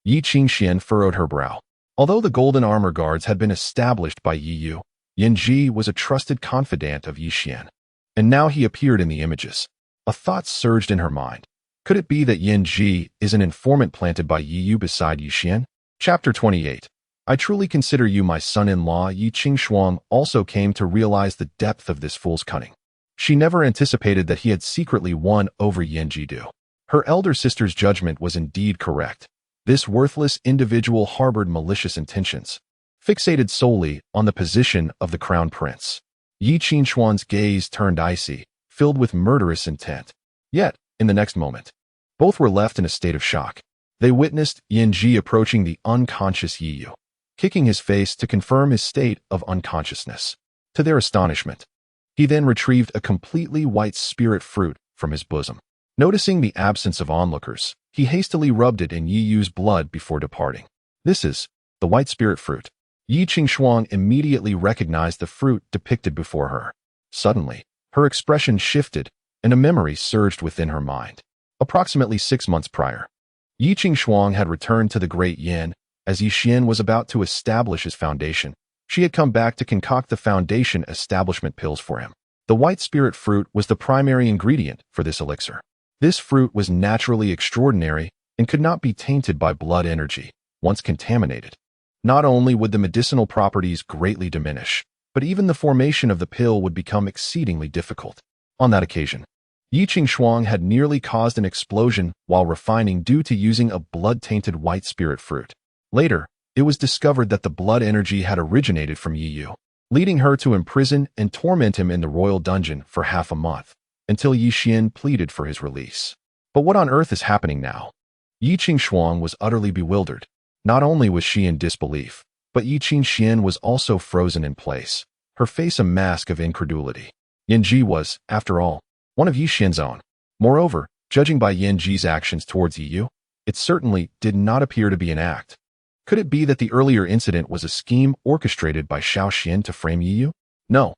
Yi Qingxian furrowed her brow. Although the Golden Armor Guards had been established by Yi Yu, Yin Ji was a trusted confidant of Yi Xian. And now he appeared in the images. A thought surged in her mind. Could it be that Yin Ji is an informant planted by Yi Yu beside Yi Xian? Chapter 28. I truly consider you my son-in-law. Yi Qingxuang also came to realize the depth of this fool's cunning. She never anticipated that he had secretly won over Yin Jidu. Her elder sister's judgment was indeed correct. This worthless individual harbored malicious intentions, fixated solely on the position of the crown prince. Yi Qingxuan's gaze turned icy, filled with murderous intent. Yet, in the next moment, both were left in a state of shock. They witnessed Yin Ji approaching the unconscious Yi Yu, kicking his face to confirm his state of unconsciousness. To their astonishment, he then retrieved a completely white spirit fruit from his bosom. Noticing the absence of onlookers, he hastily rubbed it in Yi Yu's blood before departing. This is the white spirit fruit. Yi Qingxuang immediately recognized the fruit depicted before her. Suddenly, her expression shifted, and a memory surged within her mind. Approximately 6 months prior, Yi Qingxuang had returned to the Great Yin. As Yi Xian was about to establish his foundation, she had come back to concoct the foundation establishment pills for him. The white spirit fruit was the primary ingredient for this elixir. This fruit was naturally extraordinary and could not be tainted by blood energy. Once contaminated, not only would the medicinal properties greatly diminish, but even the formation of the pill would become exceedingly difficult. On that occasion, Yi Qingxuang had nearly caused an explosion while refining due to using a blood-tainted white spirit fruit. Later, it was discovered that the blood energy had originated from Yi Yu, leading her to imprison and torment him in the royal dungeon for half a month, until Yi Xian pleaded for his release. But what on earth is happening now? Yi Qingxuang was utterly bewildered. Not only was she in disbelief, but Yi Qingxian was also frozen in place, her face a mask of incredulity. Yin Ji was, after all, one of Yi Xian's own. Moreover, judging by Yin Ji's actions towards Yi Yu, it certainly did not appear to be an act. Could it be that the earlier incident was a scheme orchestrated by Xiao Xian to frame Yi Yu? No,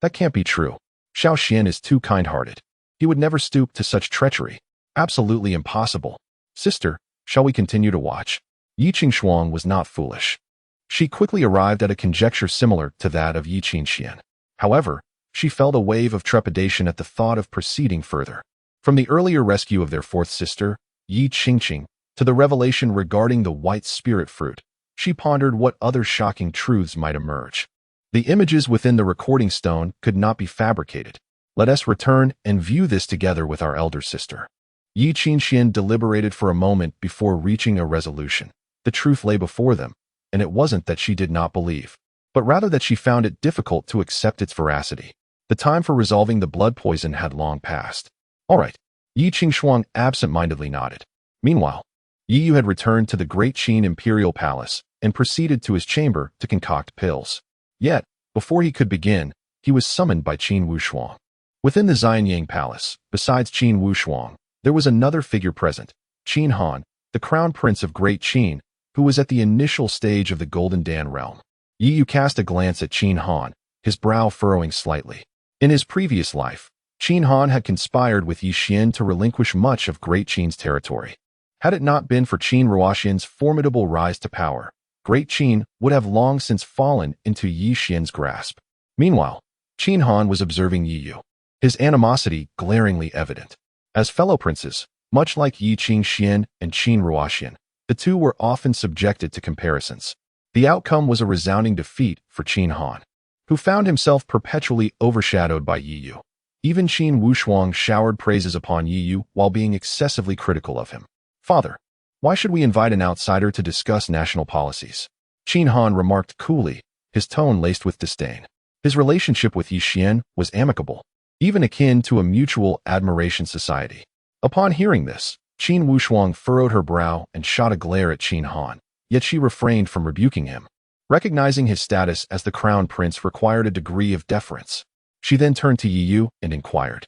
that can't be true. Xiao Xian is too kind-hearted. He would never stoop to such treachery. Absolutely impossible. Sister, shall we continue to watch? Yi Qingxuang was not foolish. She quickly arrived at a conjecture similar to that of Yi Qingxian. However, she felt a wave of trepidation at the thought of proceeding further. From the earlier rescue of their fourth sister, Yi Qingqing, to the revelation regarding the white spirit fruit, she pondered what other shocking truths might emerge. The images within the recording stone could not be fabricated. Let us return and view this together with our elder sister. Yi Qingxian deliberated for a moment before reaching a resolution. The truth lay before them, and it wasn't that she did not believe, but rather that she found it difficult to accept its veracity. The time for resolving the blood poison had long passed. All right. Yi Qingxuang absent-mindedly nodded. Meanwhile, Yi Yu had returned to the Great Qin Imperial Palace and proceeded to his chamber to concoct pills. Yet, before he could begin, he was summoned by Qin Wushuang. Within the Xianyang Palace, besides Qin Wushuang, there was another figure present, Qin Han, the crown prince of Great Qin, who was at the initial stage of the Golden Dan realm. Yi Yu cast a glance at Qin Han, his brow furrowing slightly. In his previous life, Qin Han had conspired with Yi Xian to relinquish much of Great Qin's territory. Had it not been for Qin Ruoxian's formidable rise to power, Great Qin would have long since fallen into Yi Xian's grasp. Meanwhile, Qin Han was observing Yi Yu, his animosity glaringly evident. As fellow princes, much like Yi Qingxian and Qin Ruoxian, the two were often subjected to comparisons. The outcome was a resounding defeat for Qin Han, who found himself perpetually overshadowed by Yi Yu. Even Qin Wushuang showered praises upon Yi Yu while being excessively critical of him. Father, why should we invite an outsider to discuss national policies? Qin Han remarked coolly, his tone laced with disdain. His relationship with Yi Xian was amicable, even akin to a mutual admiration society. Upon hearing this, Qin Wushuang furrowed her brow and shot a glare at Qin Han. yet she refrained from rebuking him. Recognizing his status as the crown prince required a degree of deference. She then turned to Yi Yu and inquired,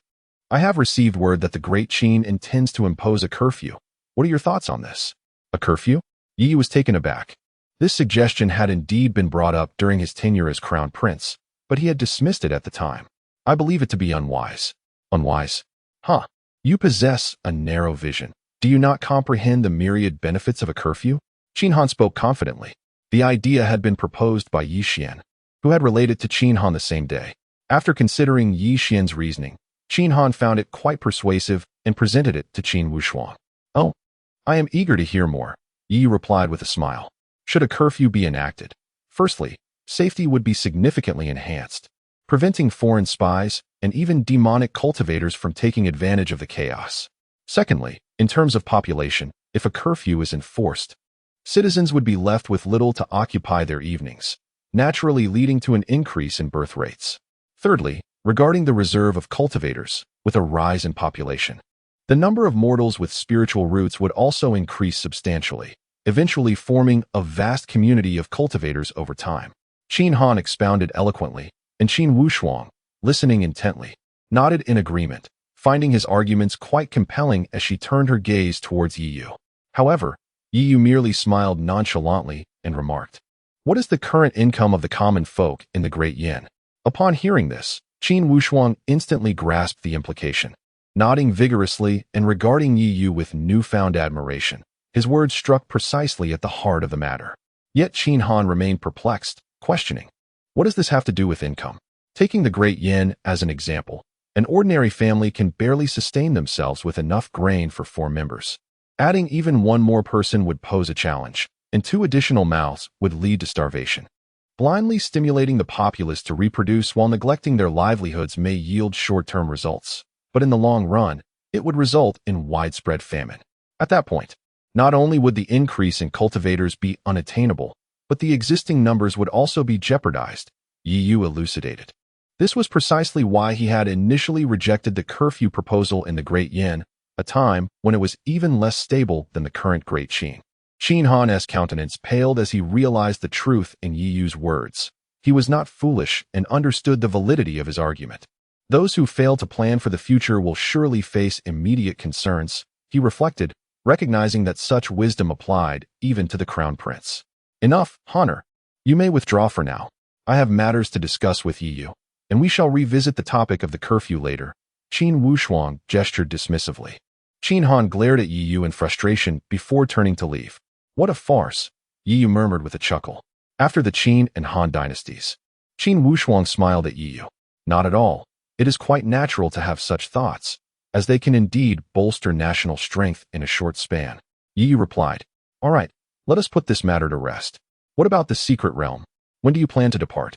I have received word that the Great Qin intends to impose a curfew. What are your thoughts on this? A curfew? Yi Yu was taken aback. This suggestion had indeed been brought up during his tenure as crown prince, but he had dismissed it at the time. I believe it to be unwise. Unwise? Huh. You possess a narrow vision. Do you not comprehend the myriad benefits of a curfew? Qin Han spoke confidently. The idea had been proposed by Yi Xian, who had related to Qin Han the same day. After considering Yi Xian's reasoning, Qin Han found it quite persuasive and presented it to Qin Wushuang. Oh, I am eager to hear more, Yi replied with a smile. Should a curfew be enacted? Firstly, safety would be significantly enhanced, preventing foreign spies and even demonic cultivators from taking advantage of the chaos. Secondly, in terms of population, if a curfew is enforced, citizens would be left with little to occupy their evenings, naturally leading to an increase in birth rates. Thirdly, regarding the reserve of cultivators, with a rise in population, the number of mortals with spiritual roots would also increase substantially, eventually forming a vast community of cultivators over time. Qin Han expounded eloquently, and Qin Wushuang, listening intently, nodded in agreement, finding his arguments quite compelling as she turned her gaze towards Yi Yu. However, Yi Yu merely smiled nonchalantly and remarked, What is the current income of the common folk in the Great Yin? Upon hearing this, Qin Wushuang instantly grasped the implication. Nodding vigorously and regarding Yi Yu with newfound admiration, his words struck precisely at the heart of the matter. Yet Qin Han remained perplexed, questioning, What does this have to do with income? Taking the Great Yin as an example, an ordinary family can barely sustain themselves with enough grain for 4 members. Adding even one more person would pose a challenge, and 2 additional mouths would lead to starvation. Blindly stimulating the populace to reproduce while neglecting their livelihoods may yield short-term results, but in the long run, it would result in widespread famine. At that point, not only would the increase in cultivators be unattainable, but the existing numbers would also be jeopardized, Yi Yu elucidated. This was precisely why he had initially rejected the curfew proposal in the Great Yin, a time when it was even less stable than the current Great Qin. Qin Han's countenance paled as he realized the truth in Yi Yu's words. He was not foolish and understood the validity of his argument. Those who fail to plan for the future will surely face immediate concerns, he reflected, recognizing that such wisdom applied even to the crown prince. Enough, Honor. You may withdraw for now. I have matters to discuss with Yi Yu, and we shall revisit the topic of the curfew later. Qin Wushuang gestured dismissively. Qin Han glared at Yi Yu in frustration before turning to leave. What a farce, Yi Yu murmured with a chuckle. After the Qin and Han dynasties. Qin Wushuang smiled at Yi Yu. Not at all. It is quite natural to have such thoughts, as they can indeed bolster national strength in a short span. Yi Yu replied, All right, let us put this matter to rest. What about the secret realm? When do you plan to depart?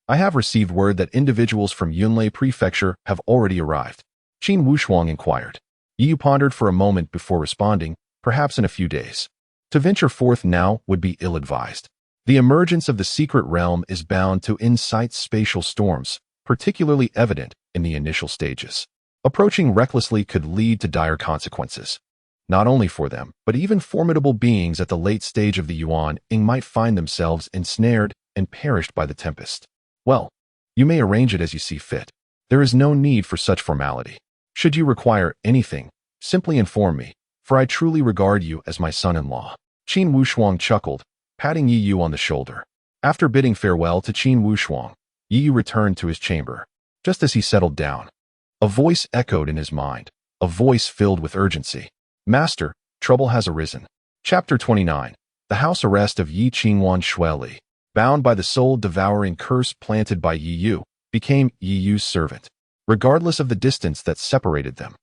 I have received word that individuals from Yunlei Prefecture have already arrived. Qin Wushuang inquired. Yi Yu pondered for a moment before responding, perhaps in a few days. To venture forth now would be ill-advised. The emergence of the secret realm is bound to incite spatial storms, particularly evident in the initial stages. Approaching recklessly could lead to dire consequences. Not only for them, but even formidable beings at the late stage of the Yuan-ing might find themselves ensnared and perished by the tempest. Well, you may arrange it as you see fit. There is no need for such formality. Should you require anything, simply inform me, for I truly regard you as my son-in-law. Qin Wushuang chuckled, patting Yi Yu on the shoulder. After bidding farewell to Qin Wushuang, Yi Yu returned to his chamber. Just as he settled down, a voice echoed in his mind, a voice filled with urgency. Master, trouble has arisen. Chapter 29. The house arrest of Yi Qingwan Shueli, bound by the soul-devouring curse planted by Yi Yu, became Yi Yu's servant. Regardless of the distance that separated them,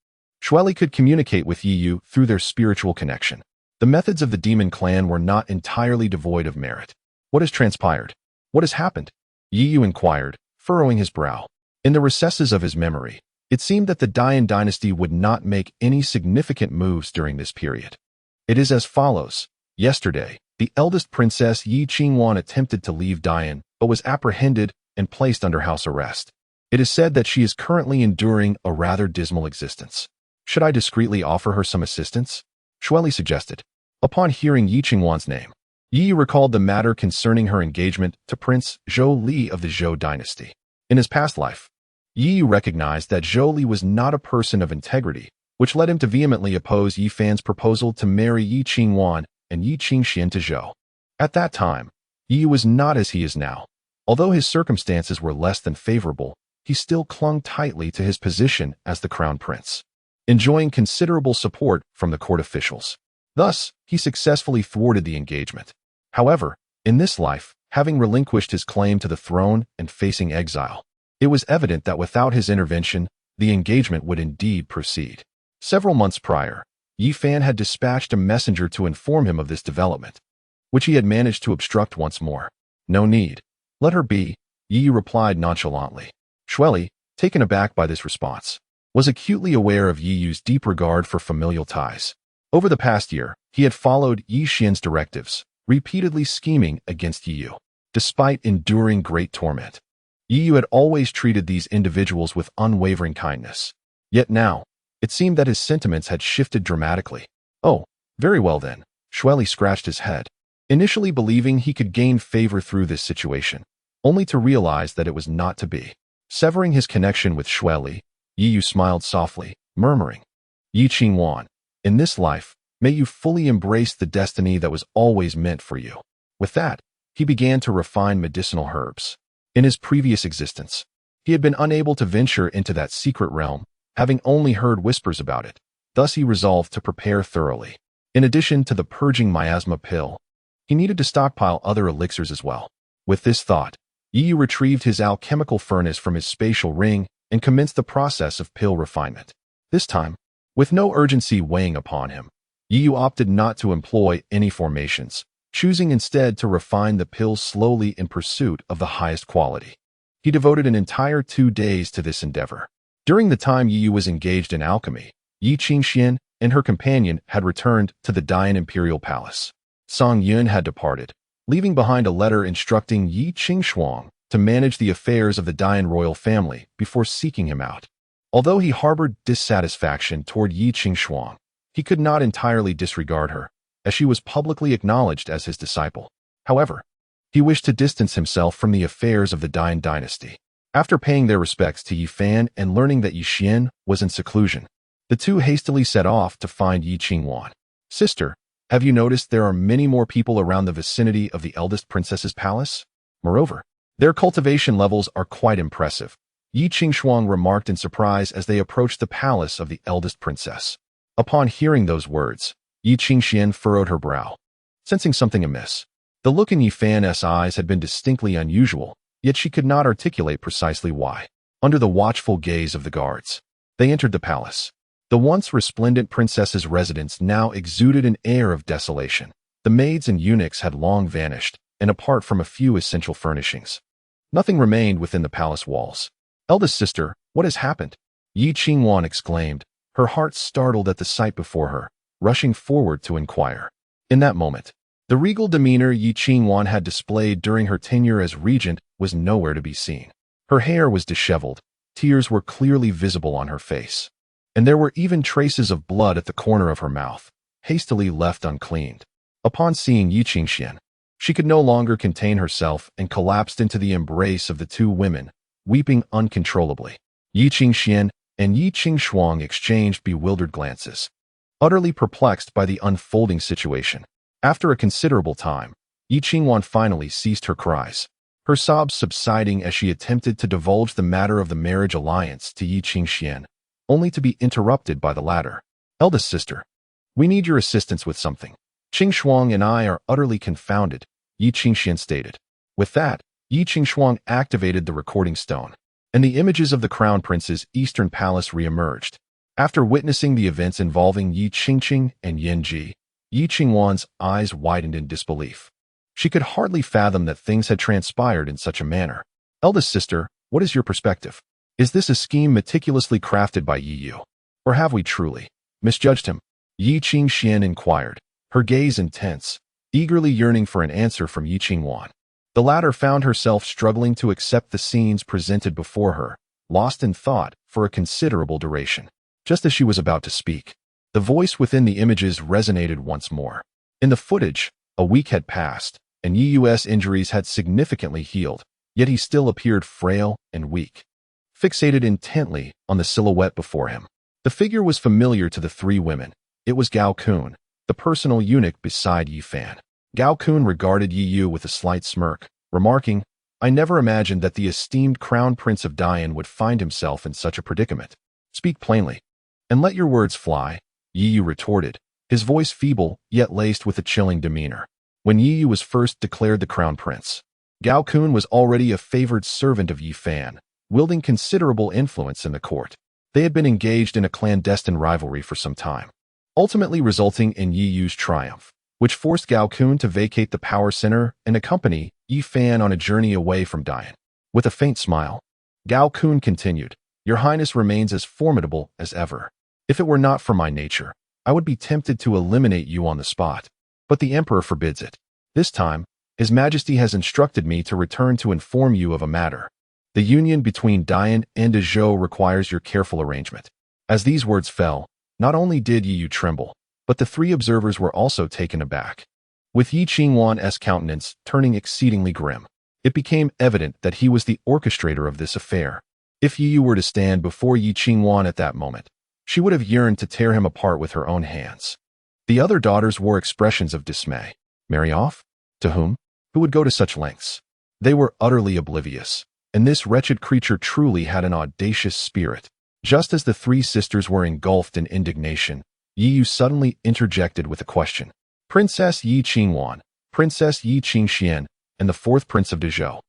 Shueli could communicate with Yi Yu through their spiritual connection. The methods of the demon clan were not entirely devoid of merit. What has transpired? What has happened? Yi Yu inquired, furrowing his brow. In the recesses of his memory, it seemed that the Dian dynasty would not make any significant moves during this period. It is as follows. Yesterday, the eldest princess Yi Qingwan attempted to leave Dian, but was apprehended and placed under house arrest. It is said that she is currently enduring a rather dismal existence. Should I discreetly offer her some assistance? Shueli suggested. Upon hearing Yi Qingwan's name, Yi recalled the matter concerning her engagement to Prince Zhou Li of the Zhou dynasty. In his past life, Yi recognized that Zhou Li was not a person of integrity, which led him to vehemently oppose Yi Fan's proposal to marry Yi Qingwan and Yi Qingxian to Zhou. At that time, Yi was not as he is now. Although his circumstances were less than favorable, he still clung tightly to his position as the crown prince, enjoying considerable support from the court officials. Thus, he successfully thwarted the engagement. However, in this life, having relinquished his claim to the throne and facing exile, it was evident that without his intervention, the engagement would indeed proceed. Several months prior, Yi Fan had dispatched a messenger to inform him of this development, which he had managed to obstruct once more. No need. Let her be, Yi replied nonchalantly. Shueli, taken aback by this response, was acutely aware of Yi Yu's deep regard for familial ties. Over the past year, he had followed Yi Xian's directives, repeatedly scheming against Yi Yu. Despite enduring great torment, Yi Yu had always treated these individuals with unwavering kindness. Yet now, it seemed that his sentiments had shifted dramatically. Oh, very well then, Shueli scratched his head, initially believing he could gain favor through this situation, only to realize that it was not to be. Severing his connection with Shueli, Yi Yu smiled softly, murmuring, Yi Qingwan, in this life, may you fully embrace the destiny that was always meant for you. With that, he began to refine medicinal herbs. In his previous existence, he had been unable to venture into that secret realm, having only heard whispers about it. Thus he resolved to prepare thoroughly. In addition to the purging miasma pill, he needed to stockpile other elixirs as well. With this thought, Yi Yu retrieved his alchemical furnace from his spatial ring and commenced the process of pill refinement. This time, with no urgency weighing upon him, Yi Yu opted not to employ any formations, choosing instead to refine the pills slowly in pursuit of the highest quality. He devoted an entire 2 days to this endeavor. During the time Yi Yu was engaged in alchemy, Yi Qingxian and her companion had returned to the Dian Imperial Palace. Song Yun had departed, leaving behind a letter instructing Yi Qingshuang to manage the affairs of the Dian royal family before seeking him out. Although he harbored dissatisfaction toward Yi Qingshuang, he could not entirely disregard her, as she was publicly acknowledged as his disciple. However, he wished to distance himself from the affairs of the Dian dynasty. After paying their respects to Yi Fan and learning that Yi Xian was in seclusion, the two hastily set off to find Yi Qingwan. Sister, have you noticed there are many more people around the vicinity of the eldest princess's palace? Moreover, their cultivation levels are quite impressive, Yi Qingshuang remarked in surprise as they approached the palace of the eldest princess. Upon hearing those words, Yi Qingxian furrowed her brow, sensing something amiss. The look in Yi Fan's eyes had been distinctly unusual, yet she could not articulate precisely why. Under the watchful gaze of the guards, they entered the palace. The once resplendent princess's residence now exuded an air of desolation. The maids and eunuchs had long vanished, and apart from a few essential furnishings, nothing remained within the palace walls. Eldest sister, what has happened? Yi Qingwan exclaimed, her heart startled at the sight before her, rushing forward to inquire. In that moment, the regal demeanor Yi Qingwan had displayed during her tenure as regent was nowhere to be seen. Her hair was disheveled, tears were clearly visible on her face, and there were even traces of blood at the corner of her mouth, hastily left uncleaned. Upon seeing Yi Qingxian, she could no longer contain herself and collapsed into the embrace of the two women, weeping uncontrollably. Yi Qingxian and Yi Qingshuang exchanged bewildered glances, utterly perplexed by the unfolding situation. After a considerable time, Yi Qingwan finally ceased her cries, her sobs subsiding as she attempted to divulge the matter of the marriage alliance to Yi Qingxian, only to be interrupted by the latter. Eldest sister, we need your assistance with something. Qingshuang and I are utterly confounded, Yi Qingxian stated. With that, Yi Qingshuang activated the recording stone, and the images of the crown prince's eastern palace re-emerged. After witnessing the events involving Yi Qingqing and Yin Ji, Yi Qingwan's eyes widened in disbelief. She could hardly fathom that things had transpired in such a manner. Eldest sister, what is your perspective? Is this a scheme meticulously crafted by Yi Yu? Or have we truly misjudged him? Yi Qingxian inquired, her gaze intense, eagerly yearning for an answer from Yi Qingwan. The latter found herself struggling to accept the scenes presented before her, lost in thought for a considerable duration. Just as she was about to speak, the voice within the images resonated once more. In the footage, A week had passed, and Yi's injuries had significantly healed, yet he still appeared frail and weak. Fixated intently on the silhouette before him, the figure was familiar to the three women. It was Gao Kun, the personal eunuch beside Yi Fan. Gao Kun regarded Yi with a slight smirk, remarking, "I never imagined that the esteemed crown prince of Dian would find himself in such a predicament. Speak plainly, and let your words fly," Yi retorted, his voice feeble yet laced with a chilling demeanor. When Yi was first declared the crown prince, Gao Kun was already a favored servant of Yi Fan, wielding considerable influence in the court. They had been engaged in a clandestine rivalry for some time, ultimately resulting in Yi's triumph, which forced Gao Kun to vacate the power center and accompany Yi Fan on a journey away from Dian. With a faint smile, Gao Kun continued, "Your Highness remains as formidable as ever. If it were not for my nature, I would be tempted to eliminate you on the spot, but the Emperor forbids it. This time, His Majesty has instructed me to return to inform you of a matter. The union between Dian and Zhou requires your careful arrangement." As these words fell, not only did Yi tremble, but the three observers were also taken aback. With Yi Qingwan's countenance turning exceedingly grim, it became evident that he was the orchestrator of this affair. If Yi were to stand before Yi Qingwan at that moment, she would have yearned to tear him apart with her own hands. The other daughters wore expressions of dismay. Marry off? To whom? Who would go to such lengths? They were utterly oblivious, and this wretched creature truly had an audacious spirit. Just as the three sisters were engulfed in indignation, Yi suddenly interjected with a question. "Princess Yi Qingwan, Princess Yi Qingxian, and the fourth prince of Dezhou."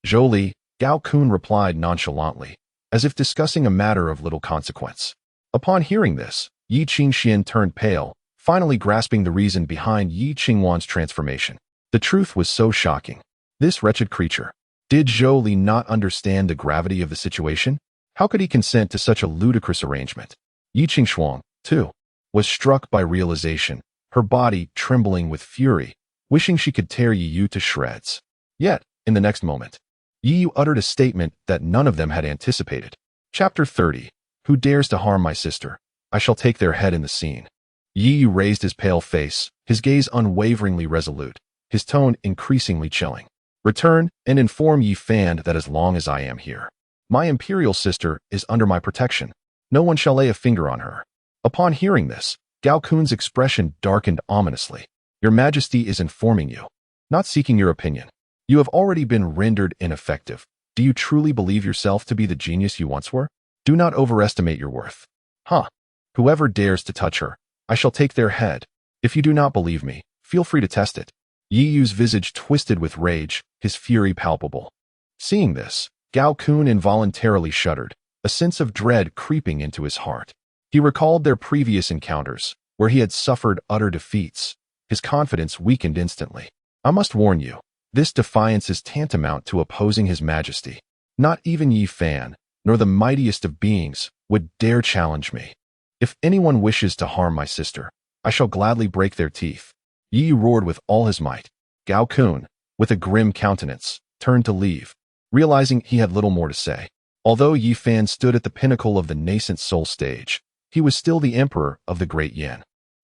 "Zhou Li," Gao Kun replied nonchalantly, as if discussing a matter of little consequence. Upon hearing this, Yi Qingxian turned pale, finally grasping the reason behind Yi Qingwan's transformation. The truth was so shocking. This wretched creature. Did Zhou Li not understand the gravity of the situation? How could he consent to such a ludicrous arrangement? Yi Qingshuang, too, was struck by realization, her body trembling with fury, wishing she could tear Yi to shreds. Yet, in the next moment, Yi uttered a statement that none of them had anticipated. Chapter 30. Who dares to harm my sister? I shall take their head in the scene. Yi raised his pale face, his gaze unwaveringly resolute, his tone increasingly chilling. "Return and inform Yi Fan that as long as I am here, my imperial sister is under my protection. No one shall lay a finger on her." Upon hearing this, Gao Kun's expression darkened ominously. "Your Majesty is informing you, not seeking your opinion. You have already been rendered ineffective. Do you truly believe yourself to be the genius you once were? Do not overestimate your worth." "Huh. Whoever dares to touch her, I shall take their head. If you do not believe me, feel free to test it." Yi's visage twisted with rage, his fury palpable. Seeing this, Gao Kun involuntarily shuddered, a sense of dread creeping into his heart. He recalled their previous encounters, where he had suffered utter defeats. His confidence weakened instantly. "I must warn you, this defiance is tantamount to opposing His Majesty. Not even Yi Fan, nor the mightiest of beings, would dare challenge me. If anyone wishes to harm my sister, I shall gladly break their teeth." Yi roared with all his might. Gao Kun, with a grim countenance, turned to leave, realizing he had little more to say. Although Yi Fan stood at the pinnacle of the nascent soul stage, he was still the emperor of the Great Yin.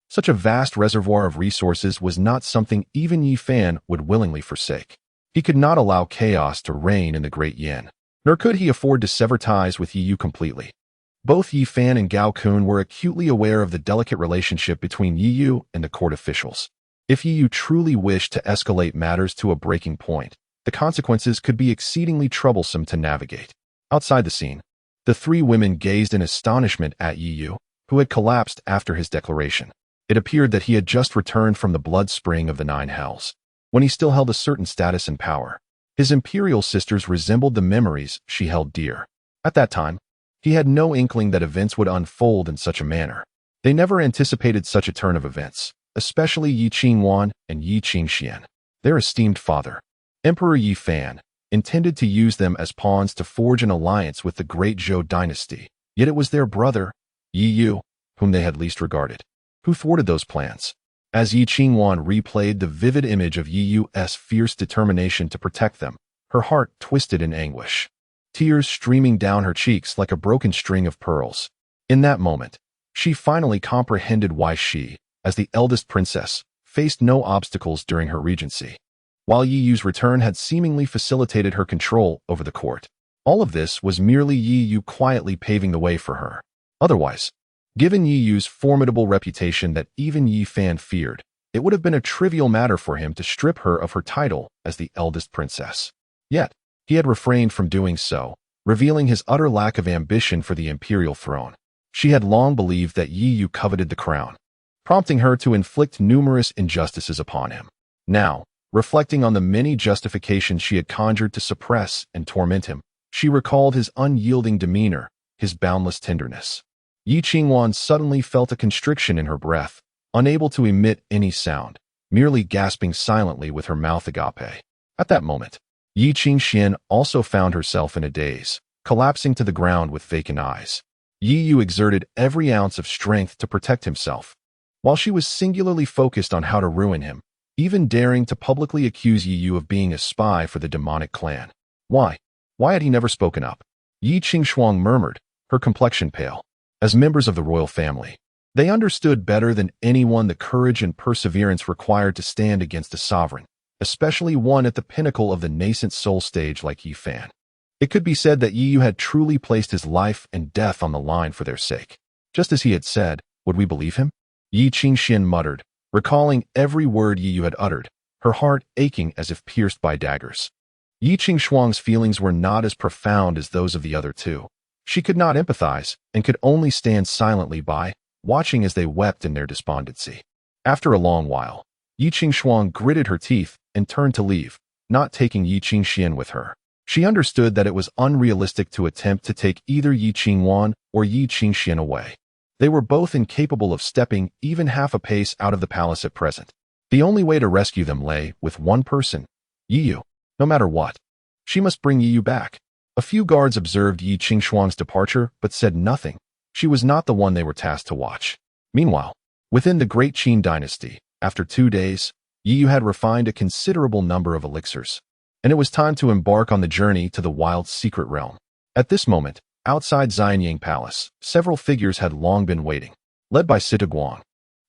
Such a vast reservoir of resources was not something even Yi Fan would willingly forsake. He could not allow chaos to reign in the Great Yin, nor could he afford to sever ties with Yi completely. Both Yi Fan and Gao Kun were acutely aware of the delicate relationship between Yi and the court officials. If Yi truly wished to escalate matters to a breaking point, the consequences could be exceedingly troublesome to navigate. Outside the scene, the three women gazed in astonishment at Yi, who had collapsed after his declaration. It appeared that he had just returned from the blood spring of the Nine Hells, when he still held a certain status and power. His imperial sisters resembled the memories she held dear. At that time, he had no inkling that events would unfold in such a manner. They never anticipated such a turn of events, especially Yi Qingwan and Yi Qingxian. Their esteemed father, Emperor Yi Fan, intended to use them as pawns to forge an alliance with the great Zhou dynasty, yet it was their brother, Yi, whom they had least regarded, who thwarted those plans. As Yi Qingwan replayed the vivid image of Yi's fierce determination to protect them, her heart twisted in anguish, tears streaming down her cheeks like a broken string of pearls. In that moment, she finally comprehended why she, as the eldest princess, faced no obstacles during her regency, while Yi Yu's return had seemingly facilitated her control over the court. All of this was merely Yi Yu quietly paving the way for her. Otherwise, given Yi Yu's formidable reputation that even Yi Fan feared, it would have been a trivial matter for him to strip her of her title as the eldest princess. Yet, he had refrained from doing so, revealing his utter lack of ambition for the imperial throne. She had long believed that Yi Yu coveted the crown, prompting her to inflict numerous injustices upon him. Now, reflecting on the many justifications she had conjured to suppress and torment him, she recalled his unyielding demeanor, his boundless tenderness. Yi Qingwan suddenly felt a constriction in her breath, unable to emit any sound, merely gasping silently with her mouth agape. At that moment, Yi Qingxian also found herself in a daze, collapsing to the ground with vacant eyes. Yi Yu exerted every ounce of strength to protect himself, while she was singularly focused on how to ruin him, even daring to publicly accuse Yi Yu of being a spy for the demonic clan. Why? Why had he never spoken up? Yi Qingshuang murmured, her complexion pale. As members of the royal family, they understood better than anyone the courage and perseverance required to stand against a sovereign, especially one at the pinnacle of the nascent soul stage like Yi Fan. It could be said that Yi Yu had truly placed his life and death on the line for their sake. Just as he had said, would we believe him? Yi Qingxian muttered, recalling every word Yi Yu had uttered, her heart aching as if pierced by daggers. Yi Qingshuang's feelings were not as profound as those of the other two. She could not empathize and could only stand silently by, watching as they wept in their despondency. After a long while, Yi Qingshuang gritted her teeth and turned to leave, not taking Yi Qingxian with her. She understood that it was unrealistic to attempt to take either Yi Qingwan or Yi Qingxian away. They were both incapable of stepping even half a pace out of the palace at present. The only way to rescue them lay with one person, Yi Yu. No matter what, she must bring Yi Yu back. A few guards observed Yi Qingshuang's departure but said nothing. She was not the one they were tasked to watch. Meanwhile, within the Great Qin dynasty, after 2 days, Yi Yu had refined a considerable number of elixirs, and it was time to embark on the journey to the wild secret realm. At this moment, outside Xianyang Palace, several figures had long been waiting, led by Sita Guang.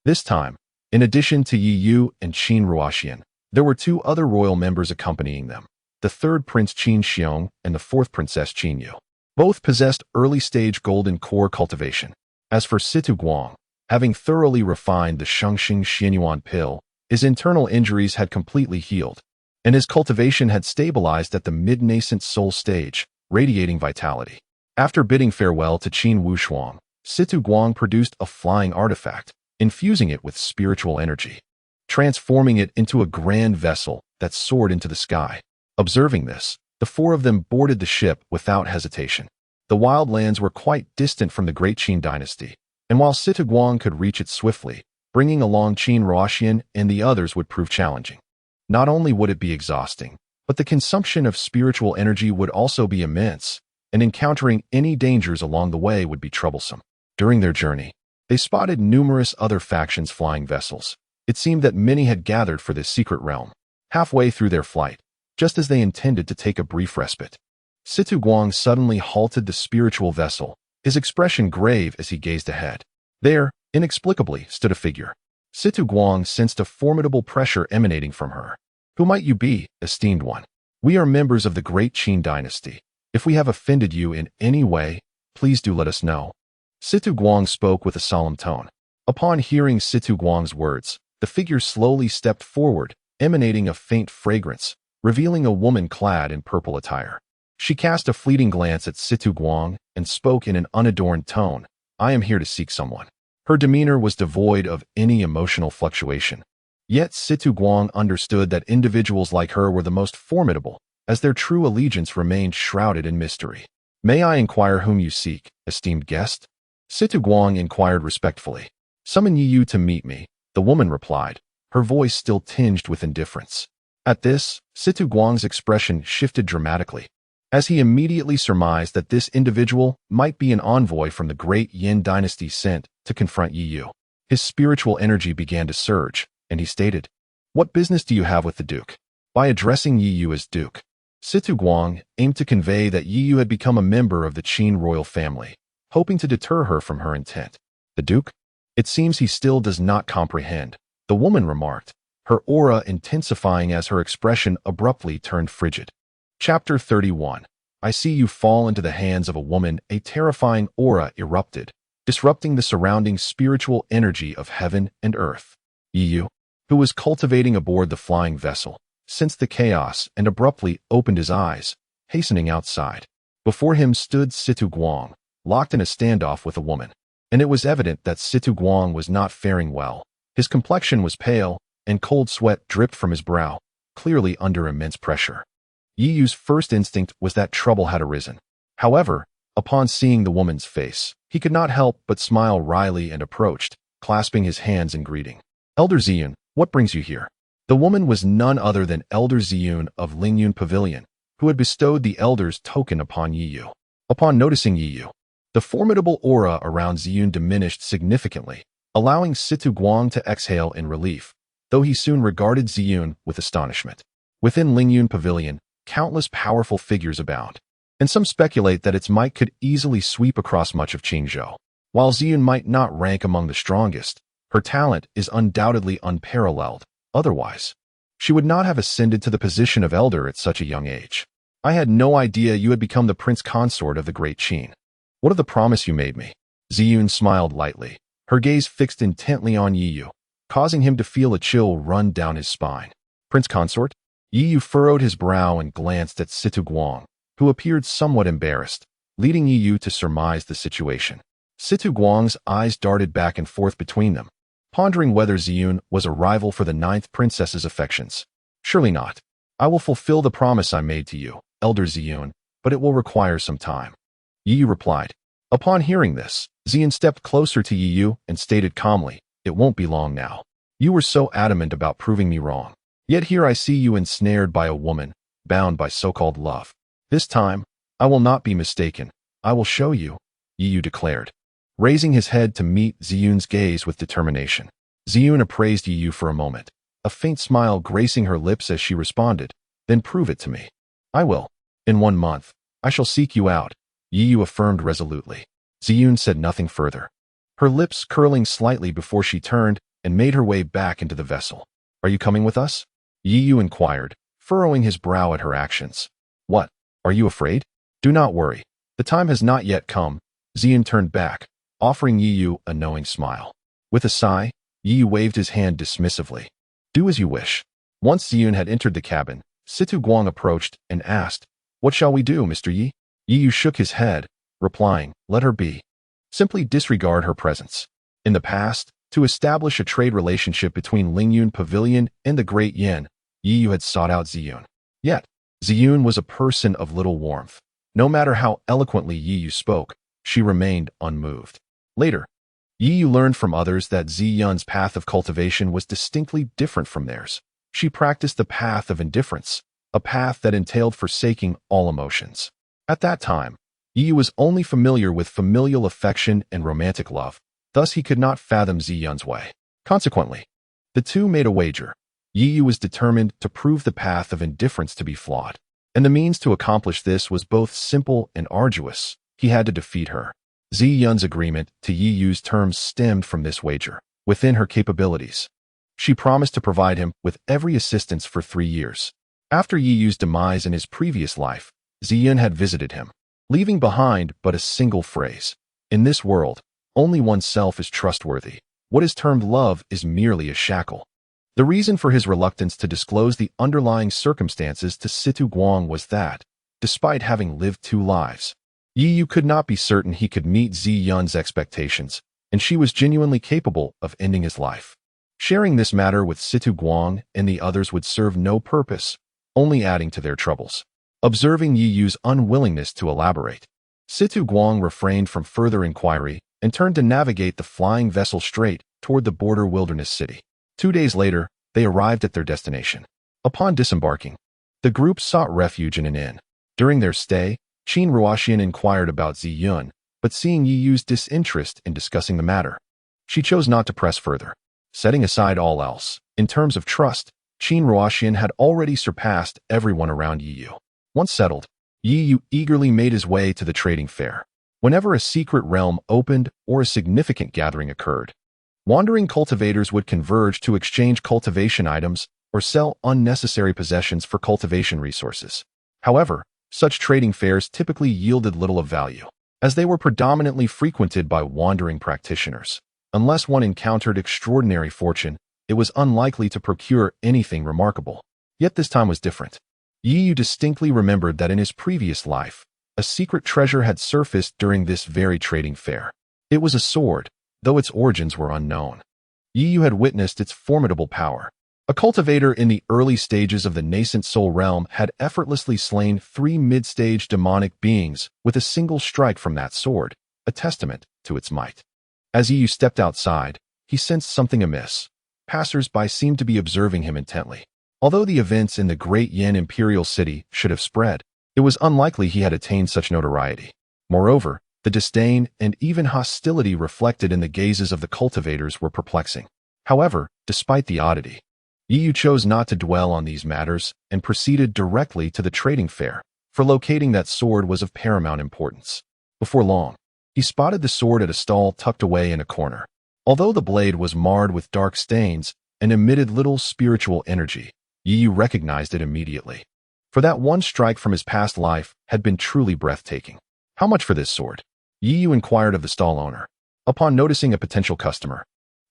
This time, in addition to Yi Yu and Qin Ruoxian, there were 2 other royal members accompanying them, the 3rd Prince Qin Xiong and the 4th Princess Qin Yu. Both possessed early-stage golden core cultivation. As for Situ Guang, having thoroughly refined the Shengxing Xianyuan pill, his internal injuries had completely healed, and his cultivation had stabilized at the mid-nascent soul stage, radiating vitality. After bidding farewell to Qin Wushuang, Situ Guang produced a flying artifact, infusing it with spiritual energy, transforming it into a grand vessel that soared into the sky. Observing this, the 4 of them boarded the ship without hesitation. The wild lands were quite distant from the Great Qin dynasty, and while Situ Guang could reach it swiftly, bringing along Qin Ruoxian and the others would prove challenging. Not only would it be exhausting, but the consumption of spiritual energy would also be immense, and encountering any dangers along the way would be troublesome. During their journey, they spotted numerous other factions flying vessels. It seemed that many had gathered for this secret realm. Halfway through their flight, just as they intended to take a brief respite, Situ Guang suddenly halted the spiritual vessel, his expression grave as he gazed ahead. There, inexplicably, stood a figure. Situ Guang sensed a formidable pressure emanating from her. Who might you be, esteemed one? We are members of the Great Qin dynasty. If we have offended you in any way, please do let us know. Situ Guang spoke with a solemn tone. Upon hearing Situ Guang's words, the figure slowly stepped forward, emanating a faint fragrance, revealing a woman clad in purple attire. She cast a fleeting glance at Situ Guang and spoke in an unadorned tone. I am here to seek someone. Her demeanor was devoid of any emotional fluctuation. Yet Situ Guang understood that individuals like her were the most formidable, as their true allegiance remained shrouded in mystery. May I inquire whom you seek, esteemed guest? Situ Guang inquired respectfully. Summon Yi Yu to meet me, the woman replied, her voice still tinged with indifference. At this, Situ Guang's expression shifted dramatically, as he immediately surmised that this individual might be an envoy from the Great Yin dynasty sent to confront Yi Yu. His spiritual energy began to surge, and he stated, What business do you have with the Duke? By addressing Yi Yu as Duke, Situ Guang aimed to convey that Yi Yu had become a member of the Qin royal family, hoping to deter her from her intent. The Duke? It seems he still does not comprehend. The the woman remarked, her aura intensifying as her expression abruptly turned frigid. Chapter 31. I see you fall into the hands of a woman. A terrifying aura erupted, disrupting the surrounding spiritual energy of heaven and earth. Yu, who was cultivating aboard the flying vessel, sensed the chaos and abruptly opened his eyes, hastening outside. Before him stood Situ Guang, locked in a standoff with a woman. And it was evident that Situ Guang was not faring well. His complexion was pale, and cold sweat dripped from his brow, clearly under immense pressure. Yiyu's first instinct was that trouble had arisen. However, upon seeing the woman's face, he could not help but smile wryly and approached, clasping his hands in greeting. Elder Ziyun, what brings you here? The woman was none other than Elder Ziyun of Lingyun Pavilion, who had bestowed the Elder's token upon Yiyu. Upon noticing Yiyu, the formidable aura around Ziyun diminished significantly, allowing Situ Guang to exhale in relief, though he soon regarded Ziyun with astonishment. Within Lingyun Pavilion, countless powerful figures abound, and some speculate that its might could easily sweep across much of Qingzhou. While Ziyun might not rank among the strongest, her talent is undoubtedly unparalleled. Otherwise, she would not have ascended to the position of elder at such a young age. I had no idea you had become the prince consort of the great Qin. What of the promise you made me? Ziyun smiled lightly, her gaze fixed intently on Yiyu, causing him to feel a chill run down his spine. Prince consort? Yiyu furrowed his brow and glanced at Situ Guang, who appeared somewhat embarrassed, leading Yiyu to surmise the situation. Situ Guang's eyes darted back and forth between them, pondering whether Ziyun was a rival for the 9th princess's affections. Surely not. I will fulfill the promise I made to you, Elder Ziyun, but it will require some time. Yiyu replied. Upon hearing this, Ziyun stepped closer to Yiyu and stated calmly, it won't be long now. You were so adamant about proving me wrong. Yet here I see you ensnared by a woman, bound by so-called love. This time, I will not be mistaken. I will show you, Yiyu declared, raising his head to meet Ziyun's gaze with determination. Ziyun appraised Yiyu for a moment, a faint smile gracing her lips as she responded, then prove it to me. I will. In 1 month, I shall seek you out, Yiyu affirmed resolutely. Ziyun said nothing further, her lips curling slightly before she turned and made her way back into the vessel. Are you coming with us? Yiyu inquired, furrowing his brow at her actions. What? Are you afraid? Do not worry. The time has not yet come. Ziyun turned back, offering Yiyu a knowing smile. With a sigh, Yiyu waved his hand dismissively. Do as you wish. Once Ziyun had entered the cabin, Situ Guang approached and asked, What shall we do, Mr. Yi? Yiyu shook his head, replying, Let her be. Simply disregard her presence. In the past, to establish a trade relationship between Lingyun Pavilion and the Great Yin, Yiyu had sought out Ziyun. Yet, Ziyun was a person of little warmth. No matter how eloquently Yiyu spoke, she remained unmoved. Later, Yiyu learned from others that Ziyun's path of cultivation was distinctly different from theirs. She practiced the path of indifference, a path that entailed forsaking all emotions. At that time, Yiyu was only familiar with familial affection and romantic love, thus he could not fathom Ziyun's way. Consequently, the two made a wager. Yiyu was determined to prove the path of indifference to be flawed, and the means to accomplish this was both simple and arduous. He had to defeat her. Ziyun's agreement to Yiyu's terms stemmed from this wager. Within her capabilities, she promised to provide him with every assistance for 3 years. After Yiyu's demise in his previous life, Ziyun had visited him, leaving behind but a single phrase. In this world, only oneself is trustworthy. What is termed love is merely a shackle. The reason for his reluctance to disclose the underlying circumstances to Situ Guang was that, despite having lived 2 lives, Yiyu could not be certain he could meet Ziyun's expectations, and she was genuinely capable of ending his life. Sharing this matter with Situ Guang and the others would serve no purpose, only adding to their troubles. Observing Yiyu's unwillingness to elaborate, Situ Guang refrained from further inquiry and turned to navigate the flying vessel straight toward the border wilderness city. 2 days later, they arrived at their destination. Upon disembarking, the group sought refuge in an inn. During their stay, Qin Ruoxian inquired about Ziyun, but seeing Yiyu's disinterest in discussing the matter, she chose not to press further. Setting aside all else, in terms of trust, Qin Ruoxian had already surpassed everyone around Yiyu. Once settled, Yiyu eagerly made his way to the trading fair. Whenever a secret realm opened or a significant gathering occurred, Wandering cultivators would converge to exchange cultivation items or sell unnecessary possessions for cultivation resources. However, such trading fairs typically yielded little of value, as they were predominantly frequented by wandering practitioners. Unless one encountered extraordinary fortune, it was unlikely to procure anything remarkable. Yet this time was different. Yu distinctly remembered that in his previous life, a secret treasure had surfaced during this very trading fair. It was a sword, though its origins were unknown. Yu had witnessed its formidable power. A cultivator in the early stages of the nascent soul realm had effortlessly slain 3 mid-stage demonic beings with a single strike from that sword, a testament to its might. As Yu stepped outside, he sensed something amiss. Passers-by seemed to be observing him intently. Although the events in the Great Yin Imperial City should have spread, it was unlikely he had attained such notoriety. Moreover, the disdain and even hostility reflected in the gazes of the cultivators were perplexing. However, despite the oddity, Yu chose not to dwell on these matters and proceeded directly to the trading fair, for locating that sword was of paramount importance. Before long, he spotted the sword at a stall tucked away in a corner. Although the blade was marred with dark stains and emitted little spiritual energy, Yu recognized it immediately. For that one strike from his past life had been truly breathtaking. "How much for this sword?" Yu inquired of the stall owner. Upon noticing a potential customer,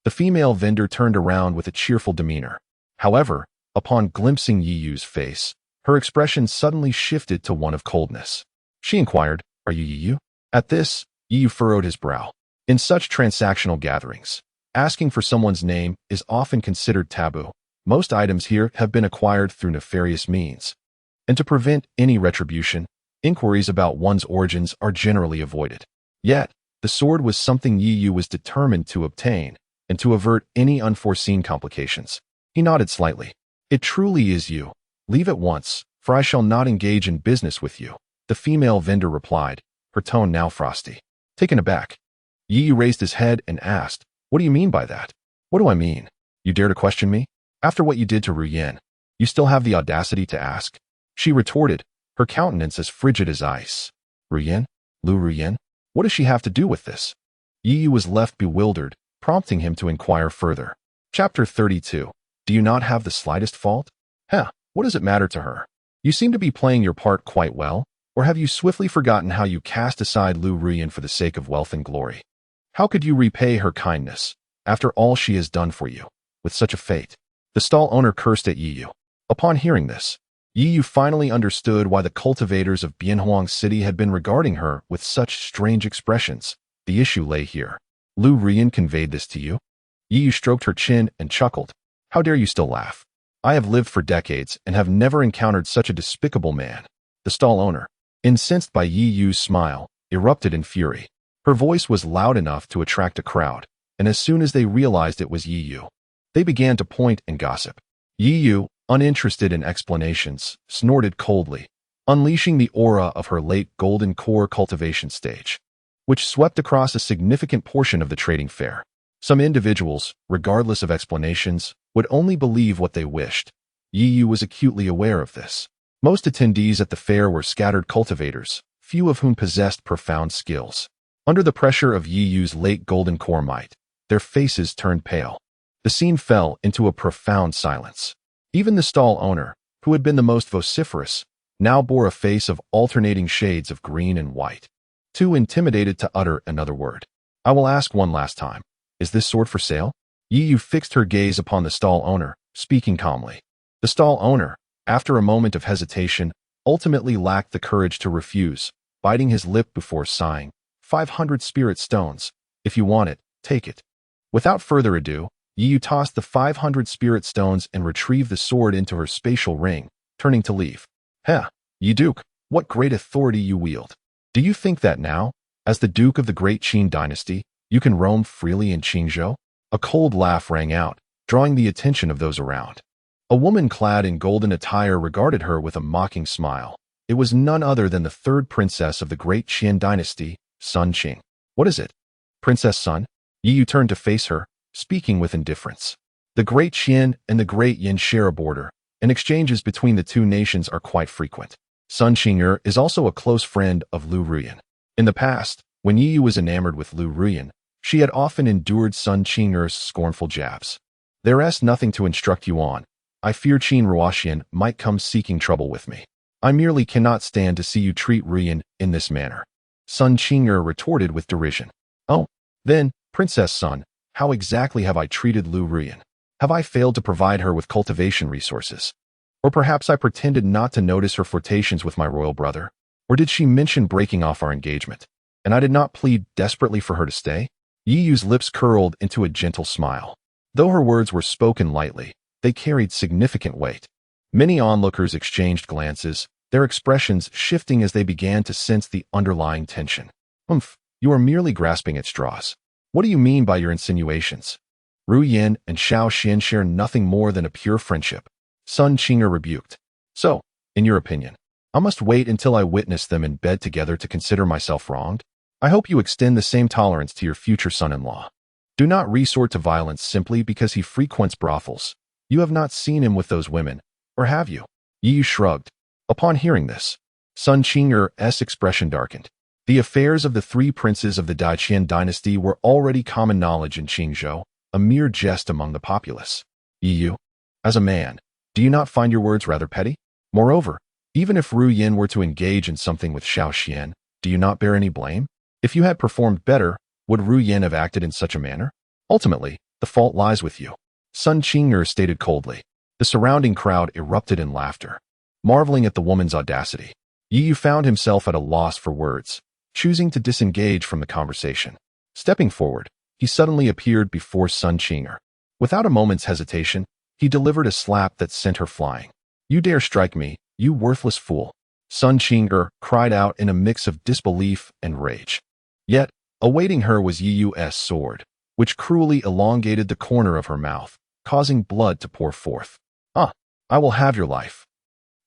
the female vendor turned around with a cheerful demeanor. However, upon glimpsing Yu's face, her expression suddenly shifted to one of coldness. She inquired, "Are you Yu?" At this, Yu furrowed his brow. In such transactional gatherings, asking for someone's name is often considered taboo. Most items here have been acquired through nefarious means, and to prevent any retribution, inquiries about one's origins are generally avoided. Yet, the sword was something Yu was determined to obtain, and to avert any unforeseen complications. He nodded slightly. "It truly is you. Leave at once, for I shall not engage in business with you," the female vendor replied, her tone now frosty. Taken aback, Yu raised his head and asked, "What do you mean by that?" "What do I mean? You dare to question me? After what you did to Ruyen, you still have the audacity to ask?" She retorted, her countenance as frigid as ice. "Ruyen? Lu Ruyen? What does she have to do with this?" Yu was left bewildered, prompting him to inquire further. Chapter 32. Do you not have the slightest fault? What does it matter to her? You seem to be playing your part quite well, or have you swiftly forgotten how you cast aside Lu Ruyen for the sake of wealth and glory? How could you repay her kindness, after all she has done for you, with such a fate? The stall owner cursed at Yu. Upon hearing this, Yu finally understood why the cultivators of Bianhuang City had been regarding her with such strange expressions. The issue lay here. Lu Ruyen conveyed this to you? Yu stroked her chin and chuckled. "How dare you still laugh? I have lived for decades and have never encountered such a despicable man." The stall owner, incensed by Yu's smile, erupted in fury. Her voice was loud enough to attract a crowd, and as soon as they realized it was Yu, they began to point and gossip. Yu, uninterested in explanations, snorted coldly, unleashing the aura of her late golden core cultivation stage, which swept across a significant portion of the trading fair. Some individuals, regardless of explanations, would only believe what they wished. Yu was acutely aware of this. Most attendees at the fair were scattered cultivators, few of whom possessed profound skills. Under the pressure of Yu's late golden core might, their faces turned pale. The scene fell into a profound silence. Even the stall owner, who had been the most vociferous, now bore a face of alternating shades of green and white, too intimidated to utter another word. "I will ask one last time. Is this sword for sale?" Yu fixed her gaze upon the stall owner, speaking calmly. The stall owner, after a moment of hesitation, ultimately lacked the courage to refuse, biting his lip before sighing. 500 spirit stones. If you want it, take it." Without further ado, Yu tossed the 500 spirit stones and retrieved the sword into her spatial ring, turning to leave. Yi Duke, what great authority you wield. Do you think that now, as the Duke of the Great Qin dynasty, you can roam freely in Qingzhou?" A cold laugh rang out, drawing the attention of those around. A woman clad in golden attire regarded her with a mocking smile. It was none other than the third princess of the Great Qin dynasty, Sun Qing. "What is it? Princess Sun?" Yu turned to face her, speaking with indifference. The Great Qin and the Great Yin share a border, and exchanges between the two nations are quite frequent. Sun Qing'er is also a close friend of Lu Ruyen. In the past, when Yu was enamored with Lu Ruyen, She had often endured Sun Qing'er's scornful jabs. "There's nothing to instruct you on. I fear Qin Ruoxian might come seeking trouble with me. I merely cannot stand to see you treat Ruyan in this manner." Sun Qing'er retorted with derision. "Oh, then, Princess Sun, how exactly have I treated Lu Ruyan? Have I failed to provide her with cultivation resources? Or perhaps I pretended not to notice her flirtations with my royal brother? Or did she mention breaking off our engagement, and I did not plead desperately for her to stay?" Yi Yu's lips curled into a gentle smile. Though her words were spoken lightly, they carried significant weight. Many onlookers exchanged glances, their expressions shifting as they began to sense the underlying tension. You are merely grasping at straws. What do you mean by your insinuations? Ru Yin and Xiao Xian share nothing more than a pure friendship. Sun Qing'er rebuked. So, in your opinion, I must wait until I witness them in bed together to consider myself wronged? I hope you extend the same tolerance to your future son-in-law. Do not resort to violence simply because he frequents brothels. You have not seen him with those women, or have you? Yi Yu shrugged. Upon hearing this, Sun Qing'er's expression darkened. The affairs of the three princes of the Daiqian dynasty were already common knowledge in Qingzhou, a mere jest among the populace. Yi Yu, as a man, do you not find your words rather petty? Moreover, even if Ru Yin were to engage in something with Xiao Xian, do you not bear any blame? If you had performed better, would Ru Yin have acted in such a manner? Ultimately, the fault lies with you. Sun Qing'er stated coldly. The surrounding crowd erupted in laughter. Marveling at the woman's audacity, Yi Yu found himself at a loss for words, choosing to disengage from the conversation. Stepping forward, he suddenly appeared before Sun Qing'er. Without a moment's hesitation, he delivered a slap that sent her flying. "You dare strike me, you worthless fool!" Sun Qing'er cried out in a mix of disbelief and rage. Yet, awaiting her was Yi Yu's sword, which cruelly elongated the corner of her mouth, causing blood to pour forth. I will have your life."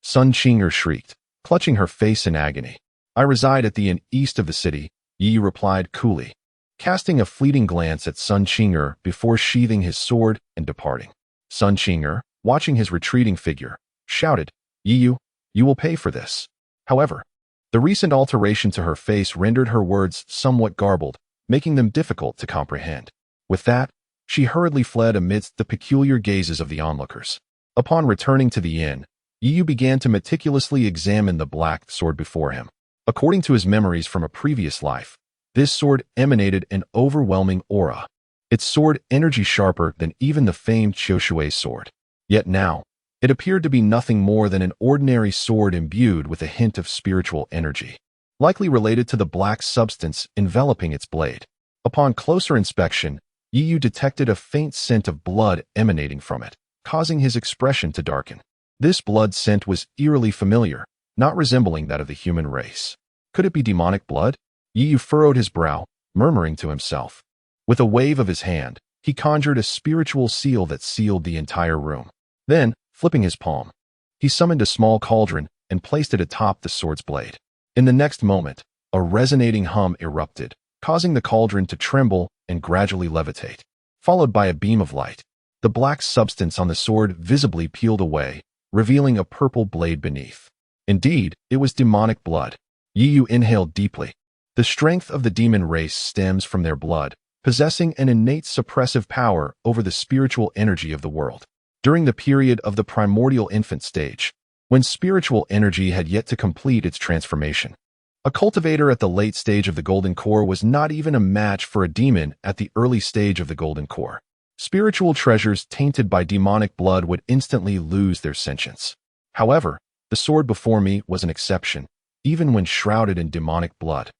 Sun Qing'er shrieked, clutching her face in agony. "I reside at the inn east of the city," Yi Yu replied coolly, casting a fleeting glance at Sun Qing'er before sheathing his sword and departing. Sun Qing'er, watching his retreating figure, shouted, "Yi Yu, you will pay for this." However, the recent alteration to her face rendered her words somewhat garbled, making them difficult to comprehend. With that, she hurriedly fled amidst the peculiar gazes of the onlookers. Upon returning to the inn, Yi Yu began to meticulously examine the black sword before him. According to his memories from a previous life, this sword emanated an overwhelming aura, its sword energy sharper than even the famed Qiushui sword. Yet now, it appeared to be nothing more than an ordinary sword imbued with a hint of spiritual energy, likely related to the black substance enveloping its blade. Upon closer inspection, Yi Yu detected a faint scent of blood emanating from it, causing his expression to darken. This blood scent was eerily familiar, not resembling that of the human race. Could it be demonic blood? Yi Yu furrowed his brow, murmuring to himself. With a wave of his hand, he conjured a spiritual seal that sealed the entire room. Then, flipping his palm, he summoned a small cauldron and placed it atop the sword's blade. In the next moment, a resonating hum erupted, causing the cauldron to tremble and gradually levitate. Followed by a beam of light, the black substance on the sword visibly peeled away, revealing a purple blade beneath. Indeed, it was demonic blood. Yi Yu inhaled deeply. The strength of the demon race stems from their blood, possessing an innate suppressive power over the spiritual energy of the world. During the period of the primordial infant stage, when spiritual energy had yet to complete its transformation, a cultivator at the late stage of the Golden Core was not even a match for a demon at the early stage of the Golden Core. Spiritual treasures tainted by demonic blood would instantly lose their sentience. However, the sword before me was an exception, even when shrouded in demonic blood.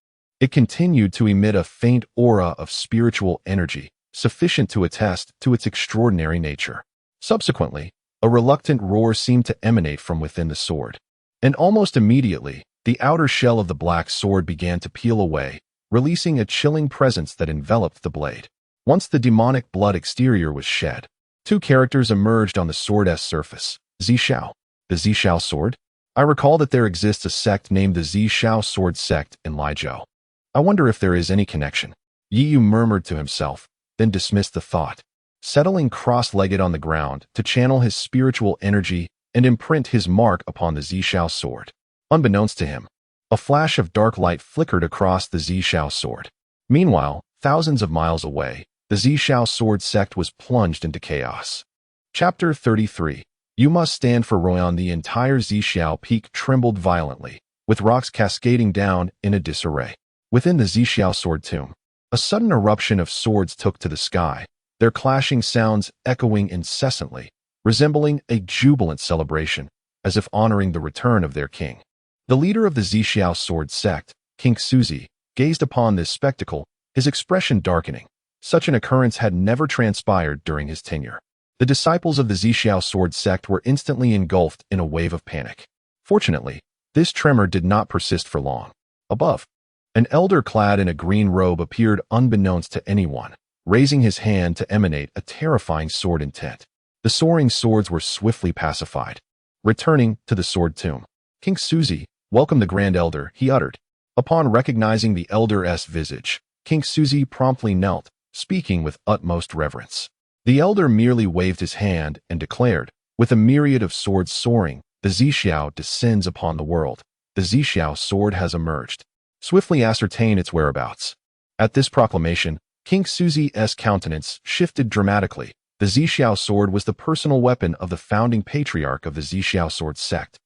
It continued to emit a faint aura of spiritual energy, sufficient to attest to its extraordinary nature. Subsequently, a reluctant roar seemed to emanate from within the sword, and almost immediately, the outer shell of the black sword began to peel away, releasing a chilling presence that enveloped the blade. Once the demonic blood exterior was shed, two characters emerged on the sword's surface. Zishao. The Zishao sword? I recall that there exists a sect named the Zishao sword sect in Lijiao. I wonder if there is any connection. Yi Yu murmured to himself, then dismissed the thought, settling cross-legged on the ground to channel his spiritual energy and imprint his mark upon the Zishao sword. Unbeknownst to him, a flash of dark light flickered across the Zishao sword. Meanwhile, Thousands of miles away, the Zhixiao sword sect was plunged into chaos. Chapter 33. You must stand for Royan. The entire Zhixiao peak trembled violently, with rocks cascading down in a disarray. Within the Zhixiao sword tomb, a sudden eruption of swords took to the sky, their clashing sounds echoing incessantly, resembling a jubilant celebration, as if honoring the return of their king. The leader of the Zhixiao sword sect, King Suzi, gazed upon this spectacle, his expression darkening. Such an occurrence had never transpired during his tenure. The disciples of the Zhixiao sword sect were instantly engulfed in a wave of panic. Fortunately, this tremor did not persist for long. Above, an elder clad in a green robe appeared unbeknownst to anyone, raising his hand to emanate a terrifying sword intent. The soaring swords were swiftly pacified. Returning to the sword tomb, King Suzi, welcome the Grand Elder, he uttered. Upon recognizing the elder's visage, King Suzi promptly knelt, speaking with utmost reverence. The elder merely waved his hand and declared, with a myriad of swords soaring, the Zhixiao descends upon the world. The Zhixiao sword has emerged. Swiftly ascertain its whereabouts. At this proclamation, King Suzi's countenance shifted dramatically. The Zhixiao sword was the personal weapon of the founding patriarch of the Zhixiao sword sect.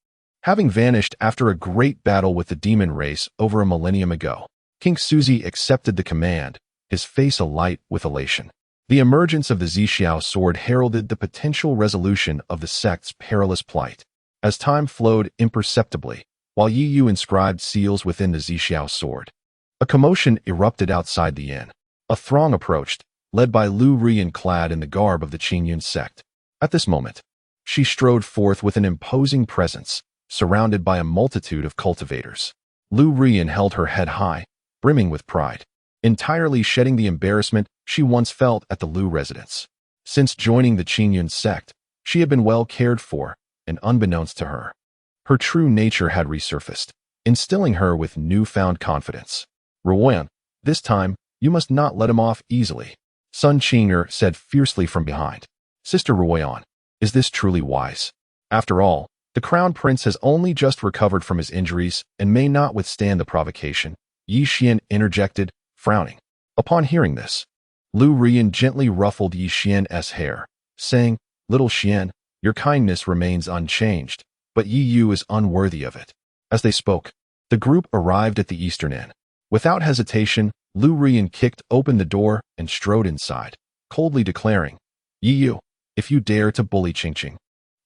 Having vanished after a great battle with the demon race over a millennium ago, King Suzi accepted the command, his face alight with elation. The emergence of the Zhixiao sword heralded the potential resolution of the sect's perilous plight. As time flowed imperceptibly, while Yi Yu inscribed seals within the Zhixiao sword, a commotion erupted outside the inn. A throng approached, led by Lu Rian clad in the garb of the Qingyun sect. At this moment, she strode forth with an imposing presence, surrounded by a multitude of cultivators. Lu Rian held her head high, brimming with pride, entirely shedding the embarrassment she once felt at the Lu residence. Since joining the Qingyun sect, she had been well cared for, and unbeknownst to her, her true nature had resurfaced, instilling her with newfound confidence. Royan, this time, you must not let him off easily, Sun Qinger said fiercely from behind. Sister Royan, is this truly wise? After all, the crown prince has only just recovered from his injuries and may not withstand the provocation, Yi Xian interjected, frowning. Upon hearing this, Lu Rian gently ruffled Yi Xian's hair, saying, Little Xian, your kindness remains unchanged, but Yi Yu is unworthy of it. As they spoke, the group arrived at the Eastern Inn. Without hesitation, Lu Rian kicked open the door and strode inside, coldly declaring, Yi Yu, if you dare to bully Qingqing,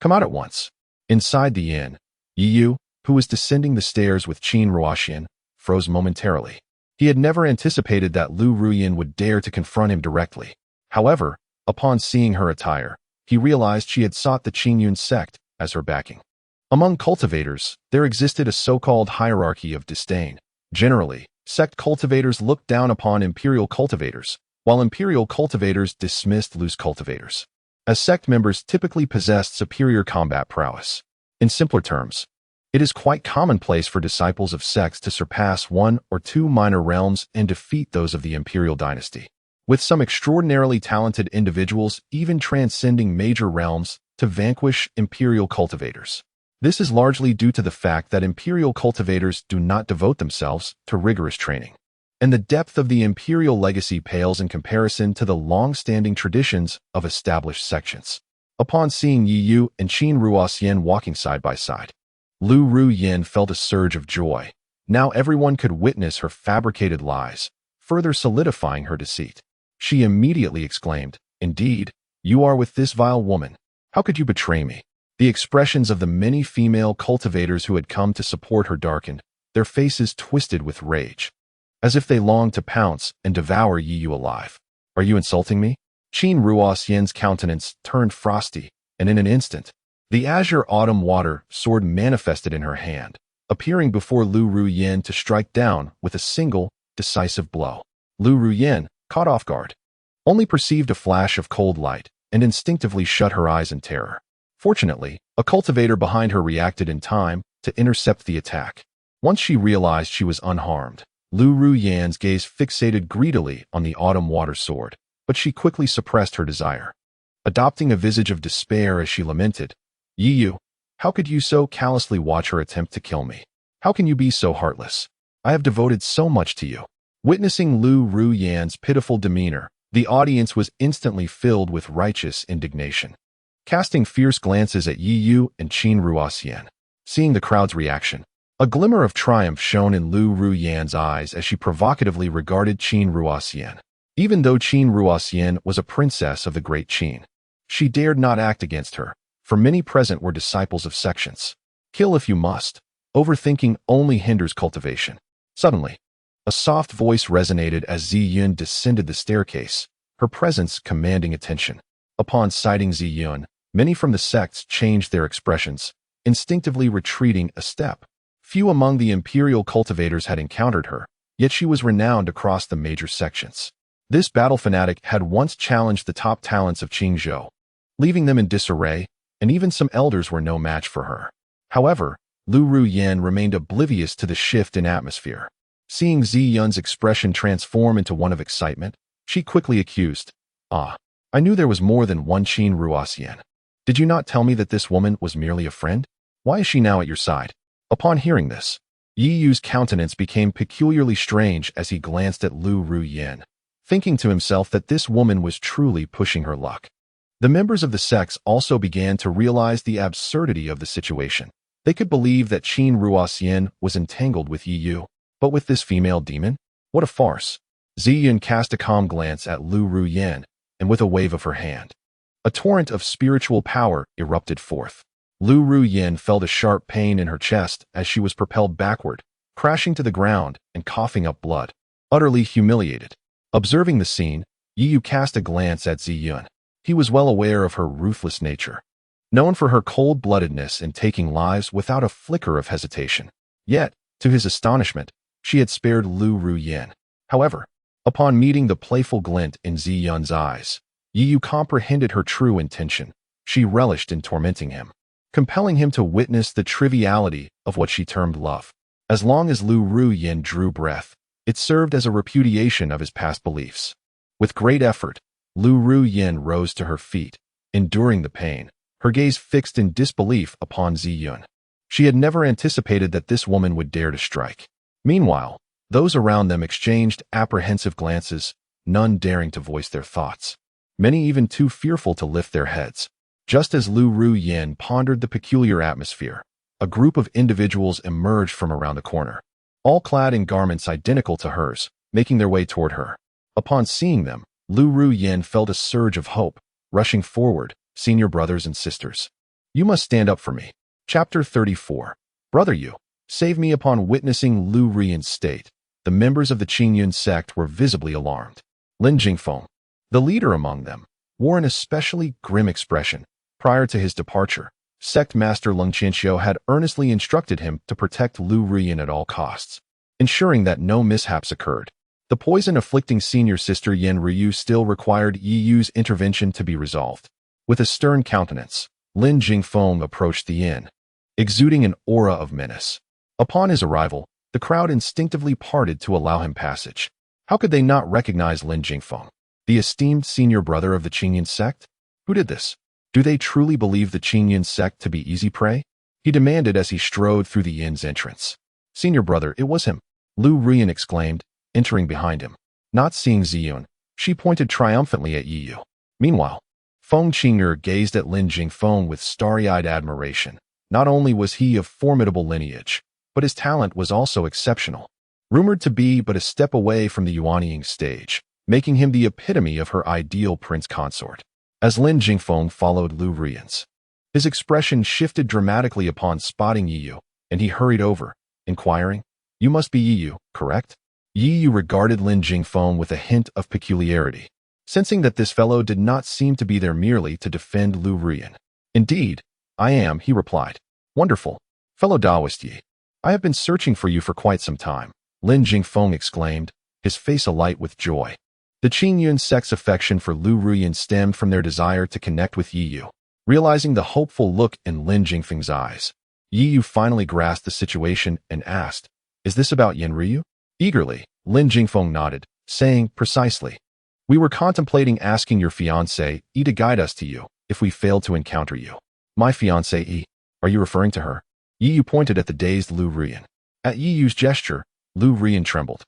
come out at once. Inside the inn, Yi Yu, who was descending the stairs with Qin Ruoxian, froze momentarily. He had never anticipated that Lu Rian would dare to confront him directly. However, upon seeing her attire, he realized she had sought the Qingyun sect as her backing. Among cultivators, there existed a so-called hierarchy of disdain. Generally, sect cultivators looked down upon imperial cultivators, while imperial cultivators dismissed loose cultivators, as sect members typically possessed superior combat prowess. In simpler terms, it is quite commonplace for disciples of sects to surpass one or two minor realms and defeat those of the imperial dynasty, with some extraordinarily talented individuals even transcending major realms to vanquish imperial cultivators. This is largely due to the fact that imperial cultivators do not devote themselves to rigorous training, and the depth of the imperial legacy pales in comparison to the long-standing traditions of established sections. Upon seeing Yi Yu and Qin Ruoxian walking side by side, Lu Ruyan felt a surge of joy. Now everyone could witness her fabricated lies, further solidifying her deceit. She immediately exclaimed, Indeed, you are with this vile woman. How could you betray me? The expressions of the many female cultivators who had come to support her darkened, their faces twisted with rage, as if they longed to pounce and devour Yi Yu alive. Are you insulting me? Qin Ruoxian's countenance turned frosty, and in an instant, the azure autumn water sword manifested in her hand, appearing before Lu Ruyan to strike down with a single, decisive blow. Lu Ruyan, caught off guard, only perceived a flash of cold light and instinctively shut her eyes in terror. Fortunately, a cultivator behind her reacted in time to intercept the attack. Once she realized she was unharmed, Lu Ruyan's gaze fixated greedily on the autumn water sword, but she quickly suppressed her desire, adopting a visage of despair as she lamented, Yi Yu, how could you so callously watch her attempt to kill me? How can you be so heartless? I have devoted so much to you. Witnessing Lu Ruyan's pitiful demeanor, the audience was instantly filled with righteous indignation, casting fierce glances at Yi Yu and Qin Ruoxian. Seeing the crowd's reaction, a glimmer of triumph shone in Lu Ruyan's eyes as she provocatively regarded Qin Ruoxian. Even though Qin Ruoxian was a princess of the great Qin, she dared not act against her, for many present were disciples of sections. Kill if you must. Overthinking only hinders cultivation. Suddenly, a soft voice resonated as Ziyun descended the staircase, her presence commanding attention. Upon sighting Ziyun, many from the sects changed their expressions, instinctively retreating a step. Few among the imperial cultivators had encountered her, yet she was renowned across the major sections. This battle fanatic had once challenged the top talents of Qingzhou, leaving them in disarray, and even some elders were no match for her. However, Lu Ruyan remained oblivious to the shift in atmosphere. Seeing Ziyun's expression transform into one of excitement, she quickly accused, "Ah, I knew there was more than one Qin Ruoxian. Did you not tell me that this woman was merely a friend? Why is she now at your side?" Upon hearing this, Yi Yu's countenance became peculiarly strange as he glanced at Lu Ruyan, thinking to himself that this woman was truly pushing her luck. The members of the sects also began to realize the absurdity of the situation. They could believe that Qin Ruoxian was entangled with Yi Yu, but with this female demon? What a farce! Ziyun cast a calm glance at Lu Ruyan, and with a wave of her hand, a torrent of spiritual power erupted forth. Lu Ruyan felt a sharp pain in her chest as she was propelled backward, crashing to the ground and coughing up blood, utterly humiliated. Observing the scene, Yi Yu cast a glance at Ziyun. He was well aware of her ruthless nature, known for her cold-bloodedness in taking lives without a flicker of hesitation. Yet, to his astonishment, she had spared Lu Ruyan. However, upon meeting the playful glint in Ziyun's eyes, Yi Yu comprehended her true intention. She relished in tormenting him, compelling him to witness the triviality of what she termed love. As long as Lu Ruyan drew breath, it served as a repudiation of his past beliefs. With great effort, Lu Ruyan rose to her feet, enduring the pain, her gaze fixed in disbelief upon Ziyun. She had never anticipated that this woman would dare to strike. Meanwhile, those around them exchanged apprehensive glances, none daring to voice their thoughts, many even too fearful to lift their heads. Just as Lu Ruyan pondered the peculiar atmosphere, a group of individuals emerged from around the corner, all clad in garments identical to hers, making their way toward her. Upon seeing them, Lu Ruyan felt a surge of hope, rushing forward. "Senior brothers and sisters, you must stand up for me." Chapter 34. Brother Yu, save me. Upon witnessing Lu Ruyan's state, the members of the Qingyun sect were visibly alarmed. Lin Jingfeng, the leader among them, wore an especially grim expression. Prior to his departure, Sect Master Leng Qianxiu had earnestly instructed him to protect Lu Ruyan at all costs, ensuring that no mishaps occurred. The poison-afflicting senior sister Yen Ryu still required Yi Yu's intervention to be resolved. With a stern countenance, Lin Jingfeng approached the inn, exuding an aura of menace. Upon his arrival, the crowd instinctively parted to allow him passage. How could they not recognize Lin Jingfeng, the esteemed senior brother of the Qingyun sect? Who did this? Do they truly believe the Qingyun sect to be easy prey? He demanded as he strode through the inn's entrance. Senior brother, it was him, Lu Ruyan exclaimed, entering behind him. Not seeing Ziyun, she pointed triumphantly at Yi Yu. Meanwhile, Feng Qing'er gazed at Lin Jingfeng with starry-eyed admiration. Not only was he of formidable lineage, but his talent was also exceptional. Rumored to be but a step away from the Yuanying stage, making him the epitome of her ideal prince consort. As Lin Jingfeng followed Lu Ruyan's, his expression shifted dramatically upon spotting Yi Yu, and he hurried over, inquiring, "You must be Yi Yu, correct?" Yi Yu regarded Lin Jingfeng with a hint of peculiarity, sensing that this fellow did not seem to be there merely to defend Lu Ruyan. "Indeed, I am," he replied. "Wonderful. Fellow Taoist Yi, I have been searching for you for quite some time," Lin Jingfeng exclaimed, his face alight with joy. The Qingyun sect's affection for Lu Ruyan stemmed from their desire to connect with Yi Yu. Realizing the hopeful look in Lin Jingfeng's eyes, Yi Yu finally grasped the situation and asked, "Is this about Yen Ryu?" Eagerly, Lin Jingfeng nodded, saying, "Precisely. We were contemplating asking your fiancée, Yi, to guide us to you, if we failed to encounter you." "My fiancée, Yi? Are you referring to her?" Yi Yu pointed at the dazed Lu Ruyan. At Yi Yu's gesture, Lu Ruyan trembled.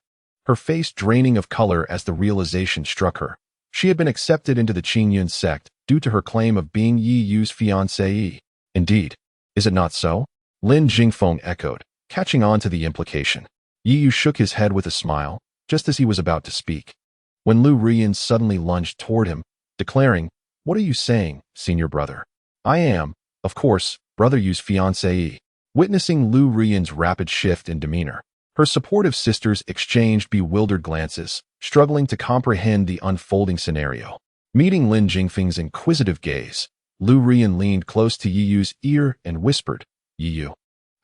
her face draining of color as the realization struck her. She had been accepted into the Qingyun sect due to her claim of being Yi Yu's fiancée. Indeed. Is it not so? Lin Jingfeng echoed, catching on to the implication. Yi Yu shook his head with a smile, just as he was about to speak, when Lu Rian suddenly lunged toward him, declaring, "What are you saying, senior brother? I am, of course, brother Yu's fiancée." Witnessing Lu Rian's rapid shift in demeanor, her supportive sisters exchanged bewildered glances, struggling to comprehend the unfolding scenario. Meeting Lin Jingfeng's inquisitive gaze, Lu Rian leaned close to Yi Yu's ear and whispered, "Yi Yu,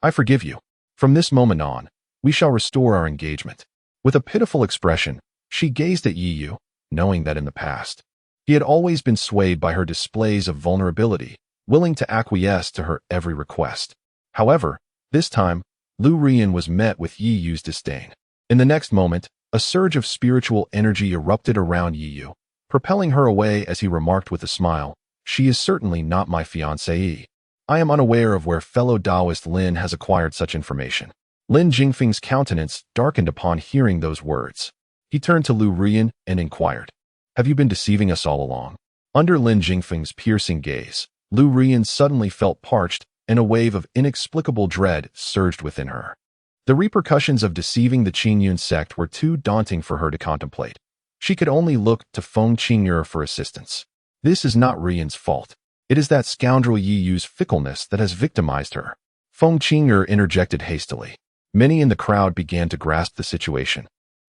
I forgive you. From this moment on, we shall restore our engagement." With a pitiful expression, she gazed at Yi Yu, knowing that in the past, he had always been swayed by her displays of vulnerability, willing to acquiesce to her every request. However, this time, Lu Rian was met with Yi Yu's disdain. In the next moment, a surge of spiritual energy erupted around Yi Yu, propelling her away as he remarked with a smile, "She is certainly not my fiancée. I am unaware of where fellow Taoist Lin has acquired such information." Lin Jingfeng's countenance darkened upon hearing those words. He turned to Lu Rian and inquired, "Have you been deceiving us all along?" Under Lin Jingfeng's piercing gaze, Lu Rian suddenly felt parched, and a wave of inexplicable dread surged within her. The repercussions of deceiving the Qingyun sect were too daunting for her to contemplate. She could only look to Feng Qing'er for assistance. "This is not Rian's fault. It is that scoundrel Yi Yu's fickleness that has victimized her," Feng Qing'er interjected hastily. Many in the crowd began to grasp the situation,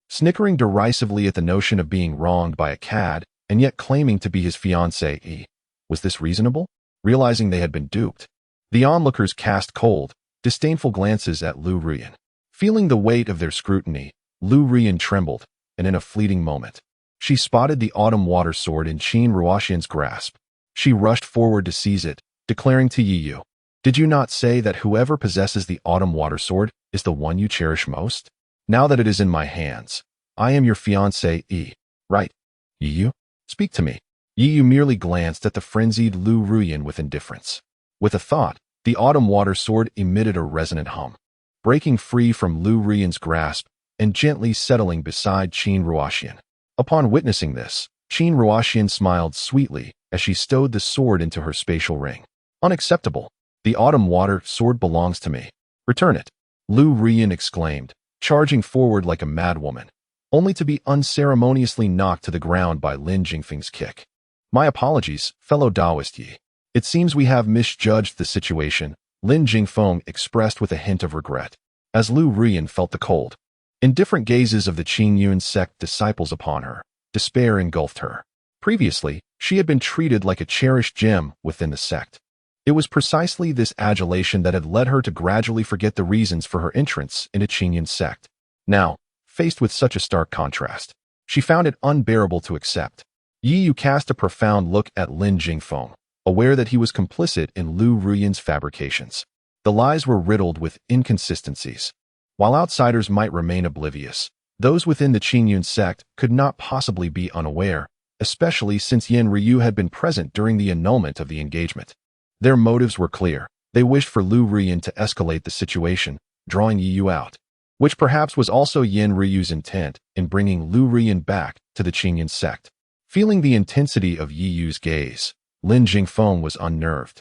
snickering derisively at the notion of being wronged by a cad and yet claiming to be his fiancée. Was this reasonable? Realizing they had been duped, the onlookers cast cold, disdainful glances at Lu Rian. Feeling the weight of their scrutiny, Lu Rian trembled, and in a fleeting moment, she spotted the autumn water sword in Qin Ruoxian's grasp. She rushed forward to seize it, declaring to Yi Yu, "Did you not say that whoever possesses the autumn water sword is the one you cherish most? Now that it is in my hands, I am your fiancée, right? Yi Yu, speak to me." Yi Yu merely glanced at the frenzied Lu Rian with indifference. With a thought, the autumn water sword emitted a resonant hum, breaking free from Lu Rian's grasp and gently settling beside Qin Ruoxian. Upon witnessing this, Qin Ruoxian smiled sweetly as she stowed the sword into her spatial ring. "Unacceptable. The autumn water sword belongs to me. Return it," Lu Rian exclaimed, charging forward like a madwoman, only to be unceremoniously knocked to the ground by Lin Jingfeng's kick. "My apologies, fellow Taoist Yi. It seems we have misjudged the situation," Lin Jingfeng expressed with a hint of regret, as Lu Rian felt the cold, indifferent gazes of the Qingyun sect disciples upon her. Despair engulfed her. Previously, she had been treated like a cherished gem within the sect. It was precisely this adulation that had led her to gradually forget the reasons for her entrance into Qingyun sect. Now, faced with such a stark contrast, she found it unbearable to accept. Yi Yu cast a profound look at Lin Jingfeng, aware that he was complicit in Lu Rian's fabrications. The lies were riddled with inconsistencies. While outsiders might remain oblivious, those within the Qingyun sect could not possibly be unaware, especially since Yin Ryu had been present during the annulment of the engagement. Their motives were clear. They wished for Lu Rian to escalate the situation, drawing Yi Yu out, which perhaps was also Yin Ryu's intent in bringing Lu Rian back to the Qingyun sect. Feeling the intensity of Yi Yu's gaze, Lin Jingfeng was unnerved.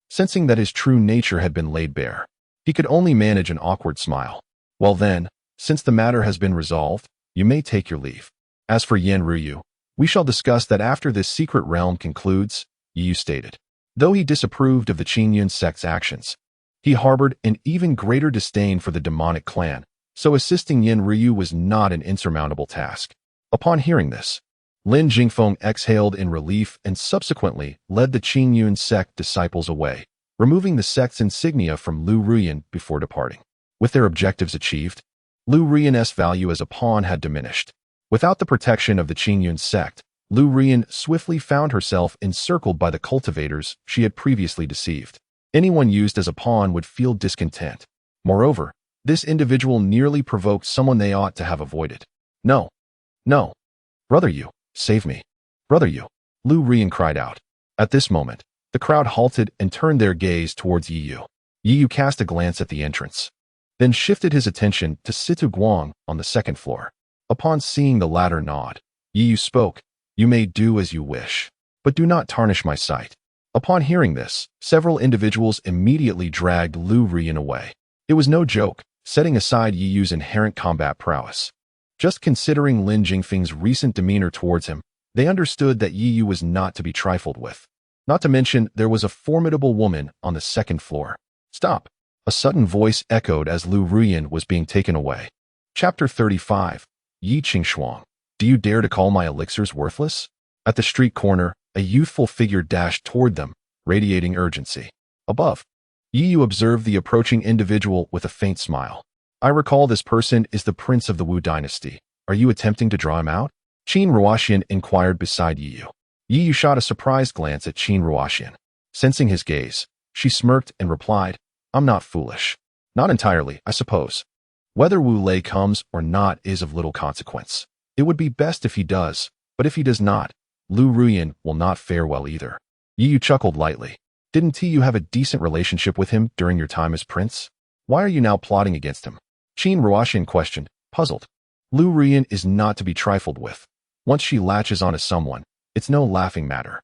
Sensing that his true nature had been laid bare, he could only manage an awkward smile. "Well then, since the matter has been resolved, you may take your leave. As for Yin Ryu, we shall discuss that after this secret realm concludes," Yi Yu stated. Though he disapproved of the Qingyun sect's actions, he harbored an even greater disdain for the demonic clan, so assisting Yin Ryu was not an insurmountable task. Upon hearing this, Lin Jingfeng exhaled in relief and subsequently led the Qingyun sect disciples away, removing the sect's insignia from Lu Rian before departing. With their objectives achieved, Lu Rian's value as a pawn had diminished. Without the protection of the Qingyun sect, Lu Rian swiftly found herself encircled by the cultivators she had previously deceived. Anyone used as a pawn would feel discontent. Moreover, this individual nearly provoked someone they ought to have avoided. "No, no, brother Yu, save me. Brother Yu," Lu Rian cried out. At this moment, the crowd halted and turned their gaze towards Yi Yu. Yi Yu cast a glance at the entrance, then shifted his attention to Situ Guang on the second floor. Upon seeing the latter nod, Yi Yu spoke, "You may do as you wish, but do not tarnish my sight." Upon hearing this, several individuals immediately dragged Lu Rian away. It was no joke, setting aside Yi Yu's inherent combat prowess. Just considering Lin Jingfeng's recent demeanor towards him, they understood that Yi Yu was not to be trifled with. Not to mention, there was a formidable woman on the second floor. "Stop!" A sudden voice echoed as Lu Rian was being taken away. Chapter 35. Yi Qingxuang. Do you dare to call my elixirs worthless? At the street corner, a youthful figure dashed toward them, radiating urgency. Above, Yi Yu observed the approaching individual with a faint smile. "I recall this person is the prince of the Wu dynasty. Are you attempting to draw him out?" Qin Ruoxian inquired beside Yi Yu. Yi Yu shot a surprised glance at Qin Ruoxian. Sensing his gaze, she smirked and replied, "I'm not foolish." "Not entirely, I suppose. Whether Wu Lei comes or not is of little consequence. It would be best if he does, but if he does not, Lu Ruyan will not fare well either." Yi Yu chuckled lightly. "Didn't you have a decent relationship with him during your time as prince? Why are you now plotting against him?" Qin Ruoxian questioned, puzzled. Lu Ruyan is not to be trifled with. Once she latches onto someone, it's no laughing matter.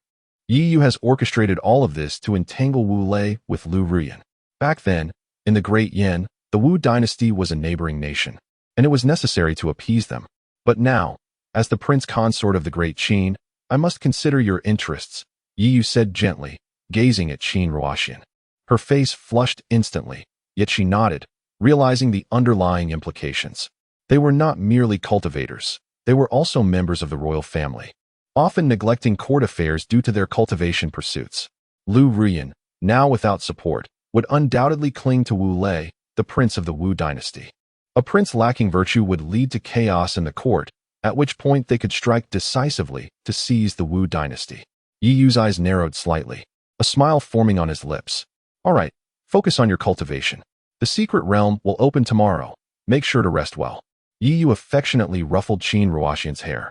Yi Yu has orchestrated all of this to entangle Wu Lei with Lu Ruyan. Back then, in the Great Yin, the Wu dynasty was a neighboring nation, and it was necessary to appease them. But now, as the prince consort of the Great Qin, I must consider your interests, Yi Yu said gently, gazing at Qin Ruoxian. Her face flushed instantly, yet she nodded, realizing the underlying implications. They were not merely cultivators, they were also members of the royal family, often neglecting court affairs due to their cultivation pursuits. Lu Ruyan, now without support, would undoubtedly cling to Wu Lei, the prince of the Wu dynasty. A prince lacking virtue would lead to chaos in the court, at which point they could strike decisively to seize the Wu dynasty. Yi Yu's eyes narrowed slightly, a smile forming on his lips. "All right, focus on your cultivation. The secret realm will open tomorrow. Make sure to rest well." Yi Yu affectionately ruffled Qin Ruoxian's hair,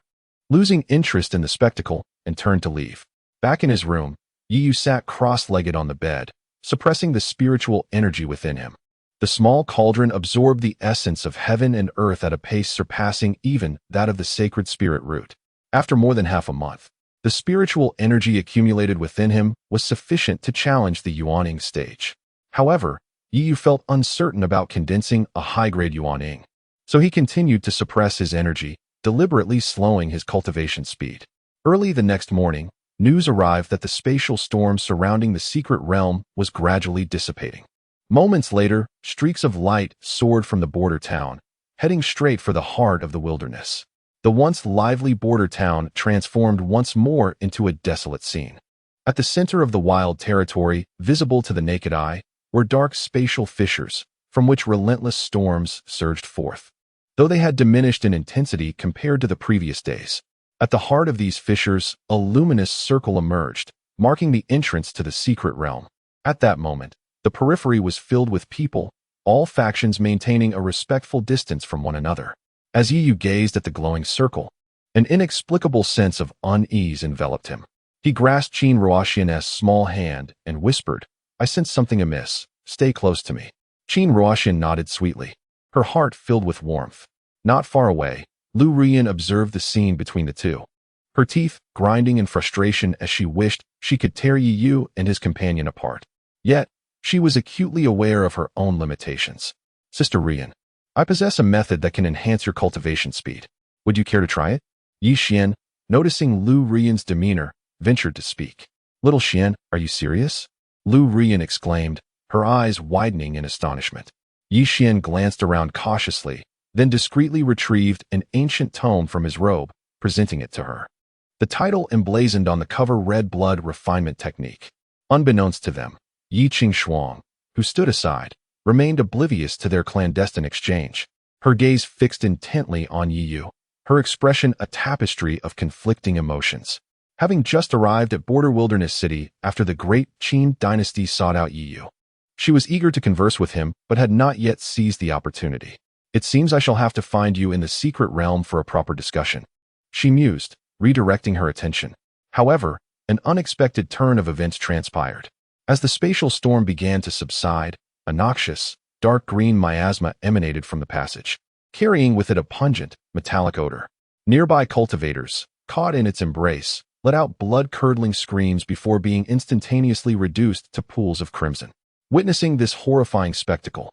losing interest in the spectacle, and turned to leave. Back in his room, Yi Yu sat cross-legged on the bed, suppressing the spiritual energy within him. The small cauldron absorbed the essence of heaven and earth at a pace surpassing even that of the sacred spirit root. After more than half a month, the spiritual energy accumulated within him was sufficient to challenge the Yuaning stage. However, Yi Yu felt uncertain about condensing a high-grade Yuaning, so he continued to suppress his energy, deliberately slowing his cultivation speed. Early the next morning, news arrived that the spatial storm surrounding the secret realm was gradually dissipating. Moments later, streaks of light soared from the border town, heading straight for the heart of the wilderness. The once lively border town transformed once more into a desolate scene. At the center of the wild territory, visible to the naked eye, were dark spatial fissures, from which relentless storms surged forth, though they had diminished in intensity compared to the previous days. At the heart of these fissures, a luminous circle emerged, marking the entrance to the secret realm. At that moment, the periphery was filled with people, all factions maintaining a respectful distance from one another. As Yi Yu gazed at the glowing circle, an inexplicable sense of unease enveloped him. He grasped Qin Ruoxian's small hand and whispered, "I sense something amiss. Stay close to me." Qin Ruoxian nodded sweetly, her heart filled with warmth. Not far away, Lu Rian observed the scene between the two, her teeth grinding in frustration as she wished she could tear Yi Yu and his companion apart. Yet, she was acutely aware of her own limitations. "Sister Rian, I possess a method that can enhance your cultivation speed. Would you care to try it?" Yi Xian, noticing Lu Rian's demeanor, ventured to speak. "Little Xian, are you serious?" Lu Rian exclaimed, her eyes widening in astonishment. Yi Xian glanced around cautiously, then discreetly retrieved an ancient tome from his robe, presenting it to her. The title emblazoned on the cover read Blood Refinement Technique. Unbeknownst to them, Yi Qingxuang, who stood aside, remained oblivious to their clandestine exchange, her gaze fixed intently on Yi Yu, her expression a tapestry of conflicting emotions. Having just arrived at Border Wilderness City after the Great Qin dynasty sought out Yi Yu, she was eager to converse with him but had not yet seized the opportunity. "It seems I shall have to find you in the secret realm for a proper discussion," she mused, redirecting her attention. However, an unexpected turn of events transpired. As the spatial storm began to subside, a noxious, dark green miasma emanated from the passage. carrying with it a pungent, metallic odor. Nearby cultivators, caught in its embrace, let out blood-curdling screams before being instantaneously reduced to pools of crimson. Witnessing this horrifying spectacle,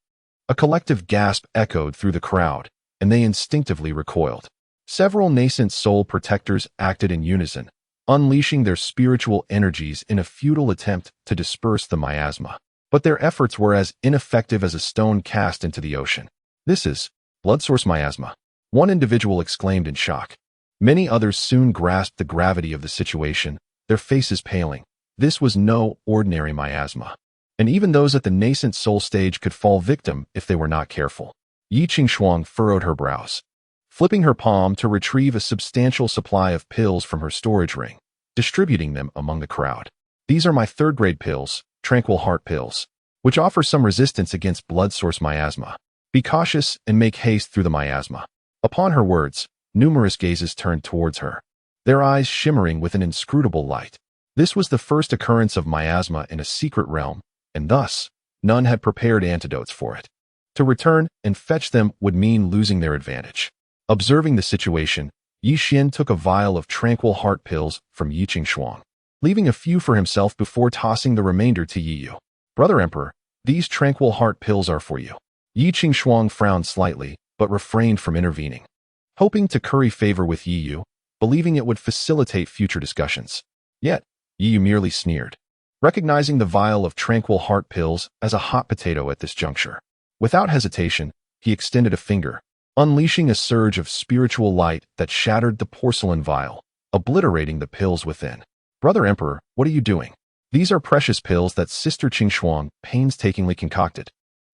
a collective gasp echoed through the crowd, and they instinctively recoiled. Several nascent soul protectors acted in unison, unleashing their spiritual energies in a futile attempt to disperse the miasma. But their efforts were as ineffective as a stone cast into the ocean. "This is blood source miasma," one individual exclaimed in shock. Many others soon grasped the gravity of the situation, their faces paling. This was no ordinary miasma, and even those at the nascent soul stage could fall victim if they were not careful. Yi Qingshuang furrowed her brows, flipping her palm to retrieve a substantial supply of pills from her storage ring, distributing them among the crowd. "These are my third-grade pills, Tranquil Heart pills, which offer some resistance against blood source miasma. Be cautious and make haste through the miasma." Upon her words, numerous gazes turned towards her, their eyes shimmering with an inscrutable light. This was the first occurrence of miasma in a secret realm, and thus, none had prepared antidotes for it. To return and fetch them would mean losing their advantage. Observing the situation, Yi Xian took a vial of Tranquil Heart pills from Yi Qingshuang, leaving a few for himself before tossing the remainder to Yi Yu. "Brother Emperor, these Tranquil Heart pills are for you." Yi Qingshuang frowned slightly, but refrained from intervening, hoping to curry favor with Yi Yu, believing it would facilitate future discussions. Yet, Yi Yu merely sneered, recognizing the vial of Tranquil Heart pills as a hot potato at this juncture. Without hesitation, he extended a finger, unleashing a surge of spiritual light that shattered the porcelain vial, obliterating the pills within. "Brother Emperor, what are you doing? These are precious pills that Sister Qingshuang painstakingly concocted.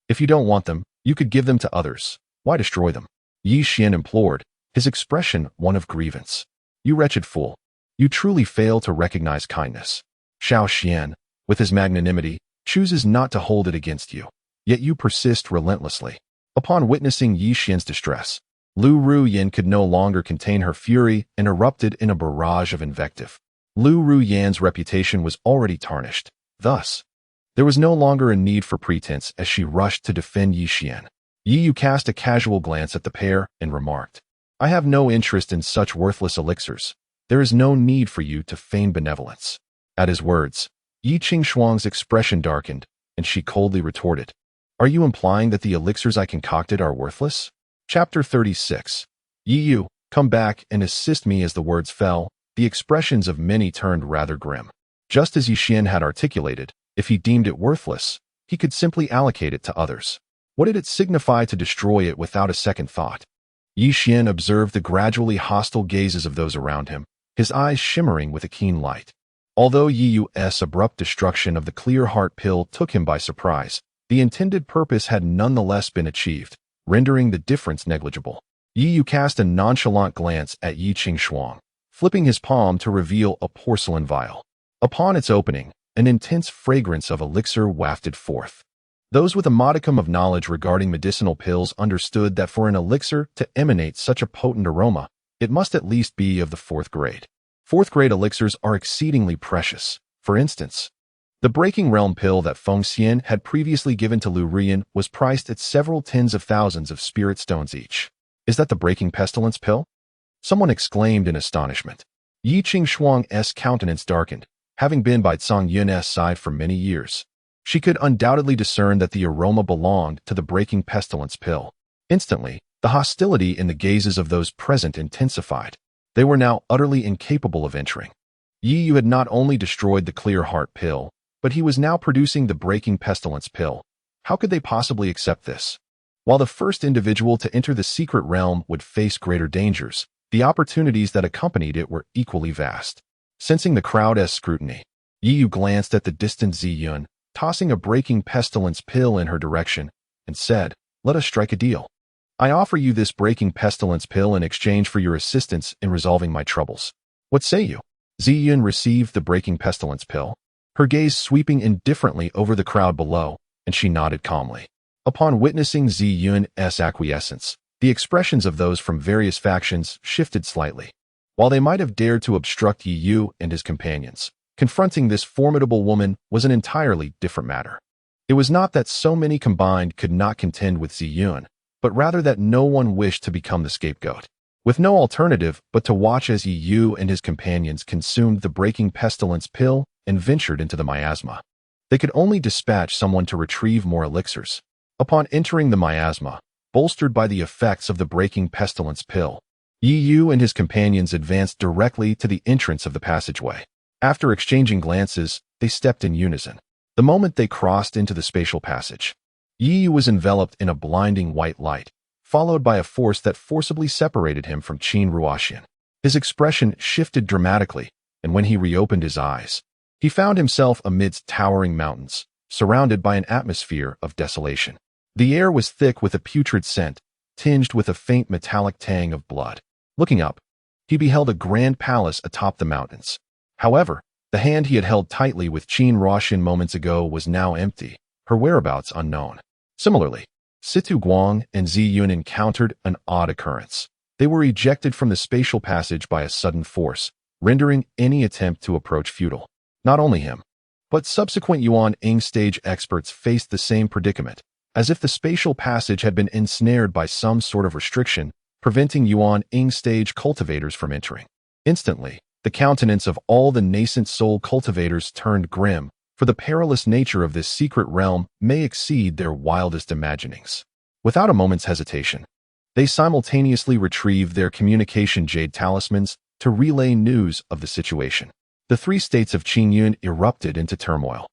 If you don't want them, you could give them to others. Why destroy them?" Yi Xian implored, his expression one of grievance. "You wretched fool. You truly fail to recognize kindness. Shao Xian, with his magnanimity, chooses not to hold it against you, yet you persist relentlessly." Upon witnessing Yi Xian's distress, Lu Ruyan could no longer contain her fury and erupted in a barrage of invective. Lu Ruyan's reputation was already tarnished. Thus, there was no longer a need for pretense as she rushed to defend Yi Xian. Yi Yu cast a casual glance at the pair and remarked, "I have no interest in such worthless elixirs. There is no need for you to feign benevolence." At his words, Yi Qingshuang's expression darkened, and she coldly retorted, "Are you implying that the elixirs I concocted are worthless?" Chapter 36. Yi Yu, come back and assist me. As the words fell, the expressions of many turned rather grim. Just as Yi Xian had articulated, if he deemed it worthless, he could simply allocate it to others. What did it signify to destroy it without a second thought? Yi Xian observed the gradually hostile gazes of those around him, his eyes shimmering with a keen light. Although Yi Yu's abrupt destruction of the Clear Heart pill took him by surprise, the intended purpose had nonetheless been achieved, rendering the difference negligible. Yi Yu cast a nonchalant glance at Yi Qingshuang, flipping his palm to reveal a porcelain vial. Upon its opening, an intense fragrance of elixir wafted forth. Those with a modicum of knowledge regarding medicinal pills understood that for an elixir to emanate such a potent aroma, it must at least be of the fourth grade. Fourth-grade elixirs are exceedingly precious. For instance, the Breaking Realm pill that Feng Xian had previously given to Lu Rian was priced at several tens of thousands of spirit stones each. "Is that the Breaking Pestilence pill?" someone exclaimed in astonishment. Yi Qingshuang's countenance darkened, having been by Zhang Yun's side for many years. She could undoubtedly discern that the aroma belonged to the Breaking Pestilence pill. Instantly, the hostility in the gazes of those present intensified. They were now utterly incapable of entering. Yi Yu had not only destroyed the Clear Heart pill, but he was now producing the Breaking Pestilence pill. How could they possibly accept this? While the first individual to enter the secret realm would face greater dangers, the opportunities that accompanied it were equally vast. Sensing the crowd's scrutiny, Yi Yu glanced at the distant Ziyun, tossing a Breaking Pestilence pill in her direction, and said, "Let us strike a deal. I offer you this Breaking Pestilence pill in exchange for your assistance in resolving my troubles. What say you?" Ziyun received the Breaking Pestilence pill, her gaze sweeping indifferently over the crowd below, and she nodded calmly. Upon witnessing Ziyun's acquiescence, the expressions of those from various factions shifted slightly. While they might have dared to obstruct Yi Yu and his companions, confronting this formidable woman was an entirely different matter. It was not that so many combined could not contend with Ziyun, but rather that no one wished to become the scapegoat. With no alternative but to watch as Yi Yu and his companions consumed the breaking pestilence pill and ventured into the miasma, they could only dispatch someone to retrieve more elixirs. Upon entering the miasma, bolstered by the effects of the breaking pestilence pill, Yi Yu and his companions advanced directly to the entrance of the passageway. After exchanging glances, they stepped in unison. The moment they crossed into the spatial passage, Yi Yu was enveloped in a blinding white light, followed by a force that forcibly separated him from Qin Ruoxian. His expression shifted dramatically, and when he reopened his eyes, he found himself amidst towering mountains, surrounded by an atmosphere of desolation. The air was thick with a putrid scent, tinged with a faint metallic tang of blood. Looking up, he beheld a grand palace atop the mountains. However, the hand he had held tightly with Qin Ruoxian moments ago was now empty, her whereabouts unknown. Similarly, Situ Guang and Zi Yun encountered an odd occurrence. They were ejected from the spatial passage by a sudden force, rendering any attempt to approach futile. Not only him, but subsequent Yuan Ing stage experts faced the same predicament, as if the spatial passage had been ensnared by some sort of restriction, preventing Yuan Ing stage cultivators from entering. Instantly, the countenance of all the nascent soul cultivators turned grim, for the perilous nature of this secret realm may exceed their wildest imaginings. Without a moment's hesitation, they simultaneously retrieved their communication jade talismans to relay news of the situation. The three states of Qingyun erupted into turmoil.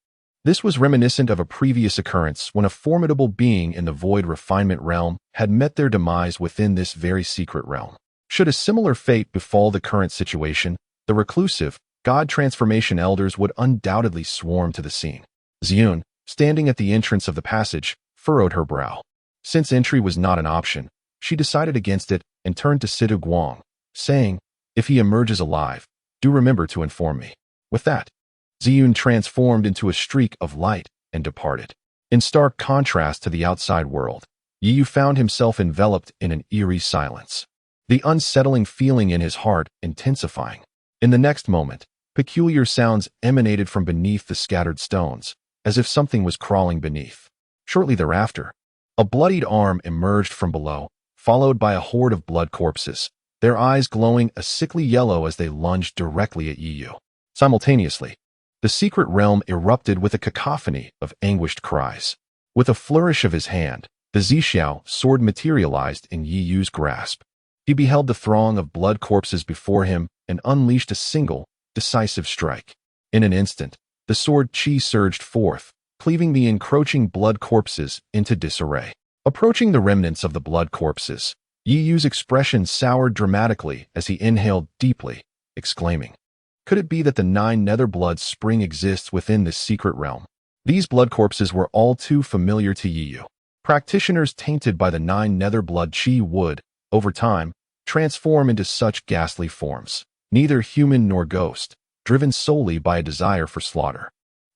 This was reminiscent of a previous occurrence when a formidable being in the void refinement realm had met their demise within this very secret realm. Should a similar fate befall the current situation, the reclusive, God transformation elders would undoubtedly swarm to the scene. Ziyun, standing at the entrance of the passage, furrowed her brow. Since entry was not an option, she decided against it and turned to Situ Guang, saying, "If he emerges alive, do remember to inform me." With that, Ziyun transformed into a streak of light and departed. In stark contrast to the outside world, Yi Yu found himself enveloped in an eerie silence, the unsettling feeling in his heart intensifying. In the next moment, peculiar sounds emanated from beneath the scattered stones, as if something was crawling beneath. Shortly thereafter, a bloodied arm emerged from below, followed by a horde of blood corpses, their eyes glowing a sickly yellow as they lunged directly at Yi Yu. Simultaneously, the secret realm erupted with a cacophony of anguished cries. With a flourish of his hand, the Zixiao sword materialized in Yi Yu's grasp. He beheld the throng of blood corpses before him and unleashed a single, decisive strike. In an instant, the sword chi surged forth, cleaving the encroaching blood corpses into disarray. Approaching the remnants of the blood corpses, Yi Yu's expression soured dramatically as he inhaled deeply, exclaiming, "Could it be that the 9 nether blood spring exists within this secret realm?" These blood corpses were all too familiar to Yi Yu. Practitioners tainted by the 9 nether blood chi would, over time, transform into such ghastly forms, neither human nor ghost, driven solely by a desire for slaughter.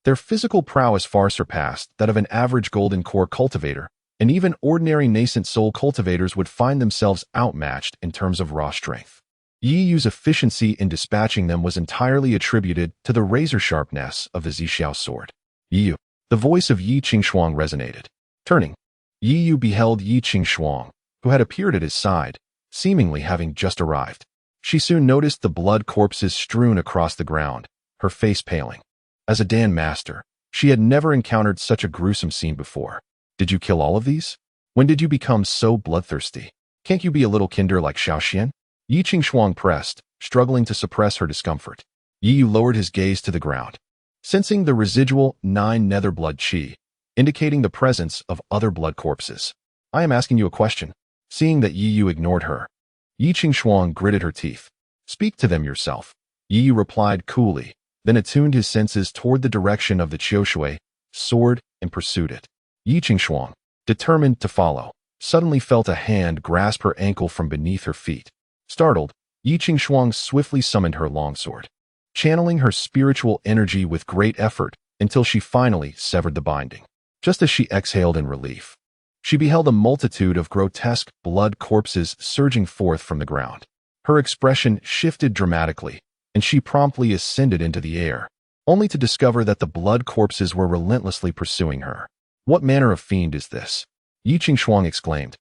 Their physical prowess far surpassed that of an average golden core cultivator, and even ordinary nascent soul cultivators would find themselves outmatched in terms of raw strength. Yi Yu's efficiency in dispatching them was entirely attributed to the razor sharpness of the Zixiao sword. "Yi Yu." The voice of Yi Qingshuang resonated. Turning, Yi Yu beheld Yi Qingshuang, who had appeared at his side, seemingly having just arrived. She soon noticed the blood corpses strewn across the ground, her face paling. As a Dan master, she had never encountered such a gruesome scene before. "Did you kill all of these? When did you become so bloodthirsty? Can't you be a little kinder like Xiaoxian?" Yi Qingshuang pressed, struggling to suppress her discomfort. Yi Yu lowered his gaze to the ground, sensing the residual 9 nether blood chi, indicating the presence of other blood corpses. "I am asking you a question." Seeing that Yi Yu ignored her, Yi Qingshuang gritted her teeth. "Speak to them yourself." Yi Yu replied coolly, then attuned his senses toward the direction of the Qiushui sword and pursued it. Yi Qingshuang, determined to follow, suddenly felt a hand grasp her ankle from beneath her feet. Startled, Yi Qingshuang swiftly summoned her longsword, channeling her spiritual energy with great effort until she finally severed the binding. Just as she exhaled in relief, she beheld a multitude of grotesque blood corpses surging forth from the ground. Her expression shifted dramatically, and she promptly ascended into the air, only to discover that the blood corpses were relentlessly pursuing her. "What manner of fiend is this?" Yi Qingshuang exclaimed.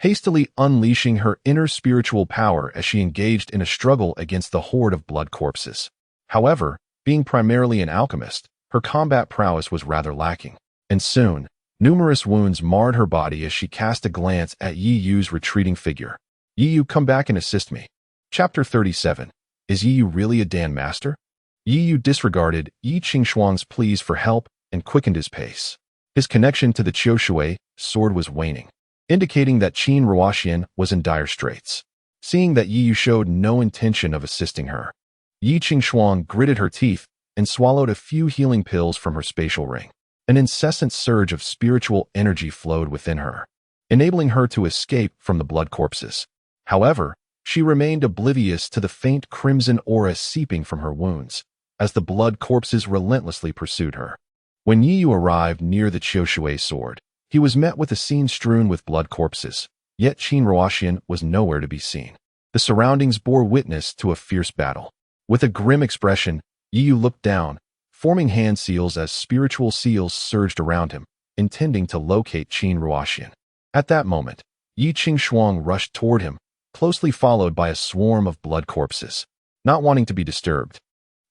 hastily unleashing her inner spiritual power as she engaged in a struggle against the horde of blood corpses. However, being primarily an alchemist, her combat prowess was rather lacking, and soon, numerous wounds marred her body as she cast a glance at Yi Yu's retreating figure. Yi Yu, come back and assist me. Chapter 37. Is Yi Yu really a Dan master? Yi Yu disregarded Yi Qingshuang's pleas for help and quickened his pace. His connection to the Qiushui sword was waning, indicating that Qin Ruoxian was in dire straits. Seeing that Yi Yu showed no intention of assisting her, Yi Qingshuang gritted her teeth and swallowed a few healing pills from her spatial ring. An incessant surge of spiritual energy flowed within her, enabling her to escape from the blood corpses. However, she remained oblivious to the faint crimson aura seeping from her wounds, as the blood corpses relentlessly pursued her. When Yi Yu arrived near the Qiushui sword, he was met with a scene strewn with blood corpses, yet Qin Ruoxian was nowhere to be seen. The surroundings bore witness to a fierce battle. With a grim expression, Yi Yu looked down, forming hand seals as spiritual seals surged around him, intending to locate Qin Ruoxian. At that moment, Yi Qingshuang rushed toward him, closely followed by a swarm of blood corpses. Not wanting to be disturbed,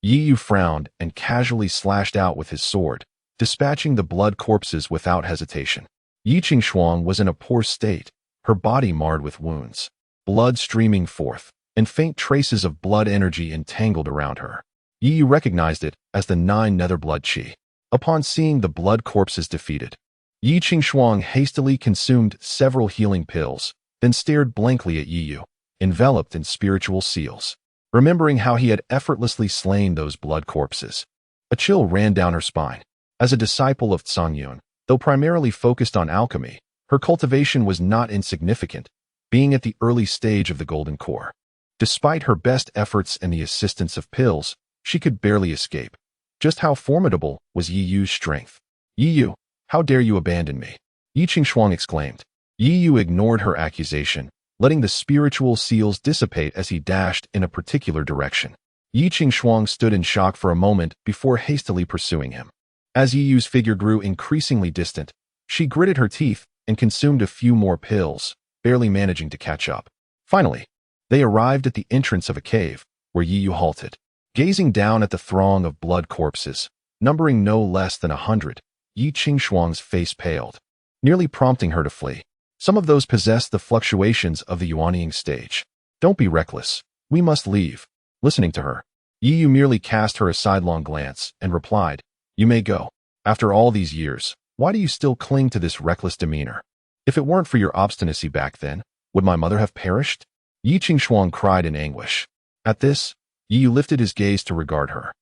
Yi Yu frowned and casually slashed out with his sword, dispatching the blood corpses without hesitation. Yi Qingshuang was in a poor state, her body marred with wounds, blood streaming forth, and faint traces of blood energy entangled around her. Yi Yu recognized it as the 9 nether blood qi. Upon seeing the blood corpses defeated, Yi Qingshuang hastily consumed several healing pills, then stared blankly at Yi Yu, enveloped in spiritual seals. Remembering how he had effortlessly slain those blood corpses, a chill ran down her spine. As a disciple of Tsangyun, though primarily focused on alchemy, her cultivation was not insignificant, being at the early stage of the Golden Core. Despite her best efforts and the assistance of pills, she could barely escape. Just how formidable was Yi Yu's strength? Yi Yu, how dare you abandon me? Yi Qingshuang exclaimed. Yi Yu ignored her accusation, letting the spiritual seals dissipate as he dashed in a particular direction. Yi Qingshuang stood in shock for a moment before hastily pursuing him. As Yi Yu's figure grew increasingly distant, she gritted her teeth and consumed a few more pills, barely managing to catch up. Finally, they arrived at the entrance of a cave, where Yi Yu halted. Gazing down at the throng of blood corpses, numbering no less than 100, Yi Qingshuang's face paled, nearly prompting her to flee. Some of those possessed the fluctuations of the Yuanying stage. Don't be reckless. We must leave. Listening to her, Yi Yu merely cast her a sidelong glance and replied, You may go. After all these years, why do you still cling to this reckless demeanor? If it weren't for your obstinacy back then, would my mother have perished? Yi Qingshuang cried in anguish. At this, Yi Yu lifted his gaze to regard her.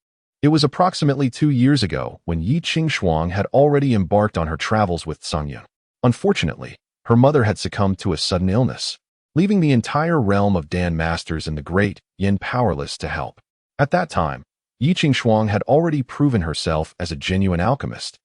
It was approximately 2 years ago when Yi Qingshuang had already embarked on her travels with Tsangyun. Unfortunately, her mother had succumbed to a sudden illness, leaving the entire realm of Dan masters and the great Yin powerless to help. At that time, Yi Qingshuang had already proven herself as a genuine alchemist,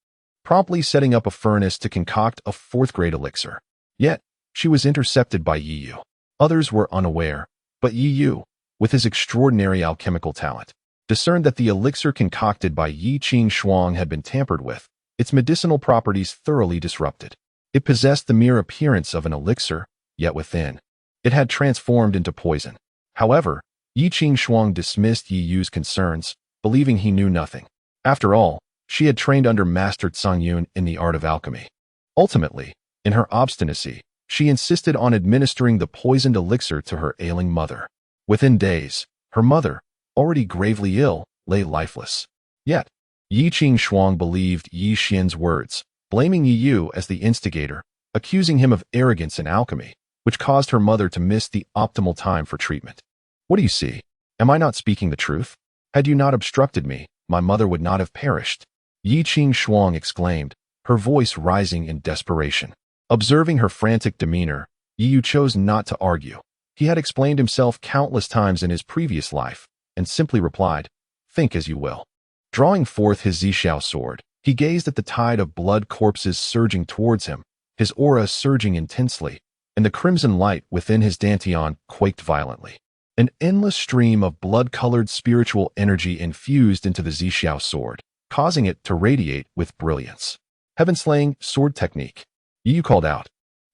promptly setting up a furnace to concoct a 4th-grade elixir. Yet, she was intercepted by Yi Yu. Others were unaware, but Yi Yu, with his extraordinary alchemical talent, discerned that the elixir concocted by Yi Qingshuang had been tampered with, its medicinal properties thoroughly disrupted. It possessed the mere appearance of an elixir, yet within, it had transformed into poison. However, Yi Qingshuang dismissed Yi Yu's concerns, believing he knew nothing. After all, she had trained under Master Tsangyun in the art of alchemy. Ultimately, in her obstinacy, she insisted on administering the poisoned elixir to her ailing mother. Within days, her mother, already gravely ill, lay lifeless. Yet, Yi Qingshuang believed Yi Xian's words, blaming Yi Yu as the instigator, accusing him of arrogance in alchemy, which caused her mother to miss the optimal time for treatment. What do you see? Am I not speaking the truth? Had you not obstructed me, my mother would not have perished. Yi Qingshuang exclaimed, her voice rising in desperation. Observing her frantic demeanor, Yi Yu chose not to argue. He had explained himself countless times in his previous life, and simply replied, Think as you will. Drawing forth his Zixiao sword, he gazed at the tide of blood corpses surging towards him, his aura surging intensely, and the crimson light within his dantian quaked violently. An endless stream of blood-colored spiritual energy infused into the Zixiao sword, causing it to radiate with brilliance. Heaven-slaying sword technique. Yi Yu called out.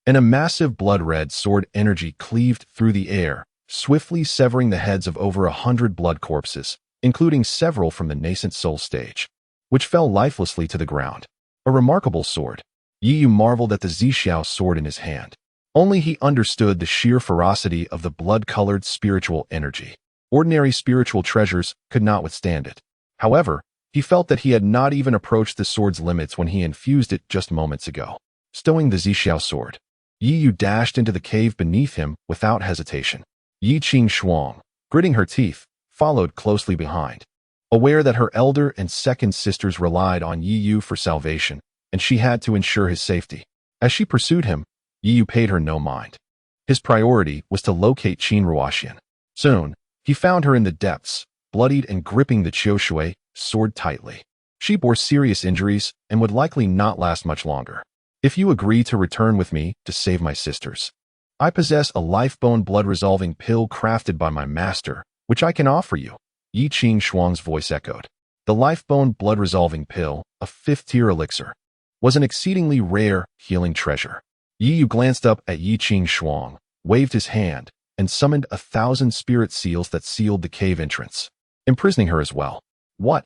and a massive blood-red sword energy cleaved through the air, swiftly severing the heads of over 100 blood corpses, including several from the nascent soul stage, which fell lifelessly to the ground. A remarkable sword. Yi Yu marveled at the Zixiao sword in his hand. Only he understood the sheer ferocity of the blood-colored spiritual energy. Ordinary spiritual treasures could not withstand it. However, he felt that he had not even approached the sword's limits when he infused it just moments ago. Stowing the Zixiao sword, Yi Yu dashed into the cave beneath him without hesitation. Yi Qing Shuang, gritting her teeth, followed closely behind. Aware that her elder and second sisters relied on Yi Yu for salvation, and she had to ensure his safety. As she pursued him, Yi Yu paid her no mind. His priority was to locate Qin Ruoxian. Soon, he found her in the depths, bloodied and gripping the Qiushui sword tightly. She bore serious injuries and would likely not last much longer. If you agree to return with me to save my sisters, I possess a life-bone blood-resolving pill crafted by my master, which I can offer you. Yi Qing Shuang's voice echoed. The life-bone blood-resolving pill, a fifth-tier elixir, was an exceedingly rare, healing treasure. Yi Yu glanced up at Yi Qing Shuang, waved his hand, and summoned 1,000 spirit seals that sealed the cave entrance, imprisoning her as well. What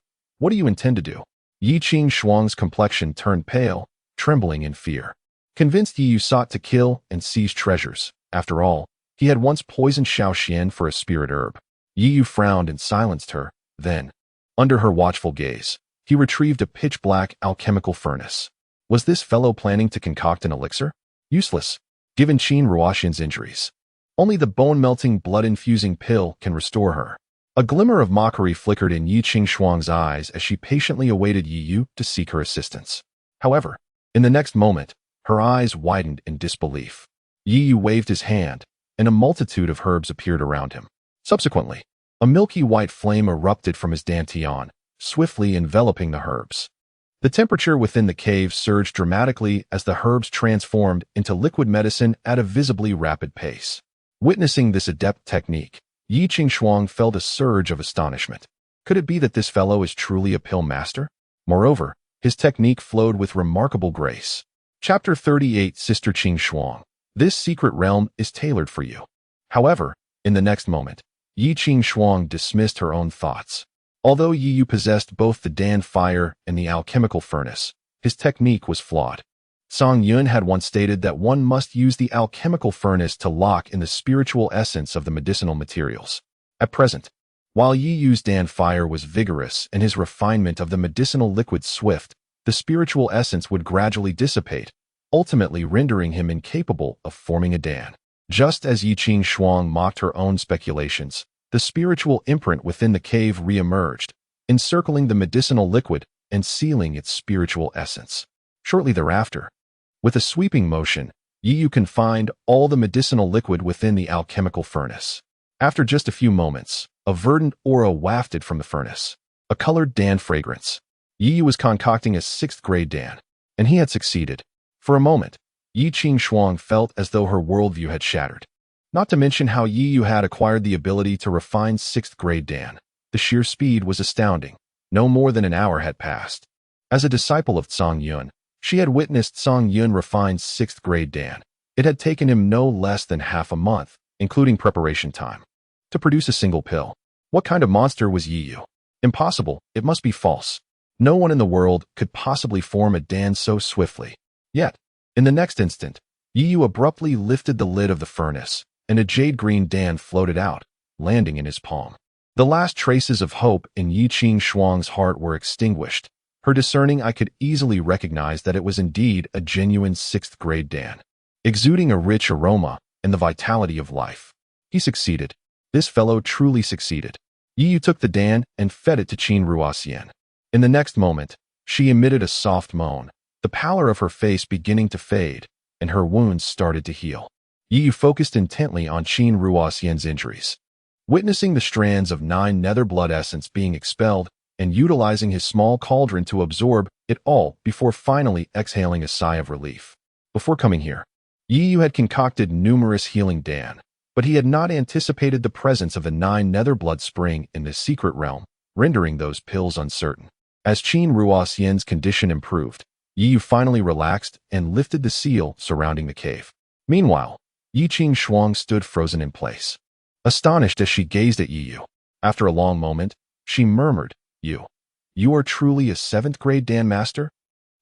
do you intend to do? Yi Qing Shuang's complexion turned pale, trembling in fear. Convinced Yi Yu sought to kill and seize treasures. After all, he had once poisoned Xiaoxian for a spirit herb. Yi Yu frowned and silenced her. Then, under her watchful gaze, he retrieved a pitch-black alchemical furnace. Was this fellow planning to concoct an elixir? Useless, given Qin Ruoxian's injuries. Only the bone-melting, blood-infusing pill can restore her. A glimmer of mockery flickered in Yi Qing Shuang's eyes as she patiently awaited Yi Yu to seek her assistance. However, in the next moment, her eyes widened in disbelief. Yi Yu waved his hand, and a multitude of herbs appeared around him. Subsequently, a milky white flame erupted from his dantian, swiftly enveloping the herbs. The temperature within the cave surged dramatically as the herbs transformed into liquid medicine at a visibly rapid pace. Witnessing this adept technique, Yi Qing Shuang felt a surge of astonishment. Could it be that this fellow is truly a pill master? Moreover, his technique flowed with remarkable grace. Chapter 38 Sister Qing Shuang. This secret realm is tailored for you. However, in the next moment, Yi Qing Shuang dismissed her own thoughts. Although Yi Yu possessed both the Dan fire and the alchemical furnace, his technique was flawed. Song Yun had once stated that one must use the alchemical furnace to lock in the spiritual essence of the medicinal materials. At present, while Yi Yu's Dan fire was vigorous and his refinement of the medicinal liquid swift, the spiritual essence would gradually dissipate, ultimately rendering him incapable of forming a Dan. Just as Yi Qing Shuang mocked her own speculations, the spiritual imprint within the cave re-emerged, encircling the medicinal liquid and sealing its spiritual essence. Shortly thereafter, with a sweeping motion, Yi Yu confined all the medicinal liquid within the alchemical furnace. After just a few moments, a verdant aura wafted from the furnace, a colored Dan fragrance. Yi Yu was concocting a 6th-grade Dan, and he had succeeded. For a moment, Yi Qing Shuang felt as though her worldview had shattered. Not to mention how Yi Yu had acquired the ability to refine 6th-grade Dan. The sheer speed was astounding. No more than an hour had passed. As a disciple of Song Yun, she had witnessed Song Yun refine 6th-grade Dan. It had taken him no less than half a month, including preparation time, to produce a single pill. What kind of monster was Yi Yu? Impossible, it must be false. No one in the world could possibly form a Dan so swiftly. Yet, in the next instant, Yi Yu abruptly lifted the lid of the furnace, and a jade-green Dan floated out, landing in his palm. The last traces of hope in Yi Qing Shuang's heart were extinguished. Her discerning eye could easily recognize that it was indeed a genuine 6th-grade Dan, exuding a rich aroma and the vitality of life. He succeeded. This fellow truly succeeded. Yi Yu took the Dan and fed it to Qin Ruoxian. In the next moment, she emitted a soft moan, the pallor of her face beginning to fade, and her wounds started to heal. Yi Yu focused intently on Qin Ruoxian's injuries. Witnessing the strands of 9 nether blood essence being expelled and utilizing his small cauldron to absorb it all before finally exhaling a sigh of relief. Before coming here, Yi Yu had concocted numerous healing Dan, but he had not anticipated the presence of a 9 nether blood spring in the secret realm, rendering those pills uncertain. As Qin Ruoxian's condition improved, Yi Yu finally relaxed and lifted the seal surrounding the cave. Meanwhile, Yi Qing Shuang stood frozen in place, astonished as she gazed at Yi Yu. After a long moment, she murmured, You are truly a 7th-grade Dan master?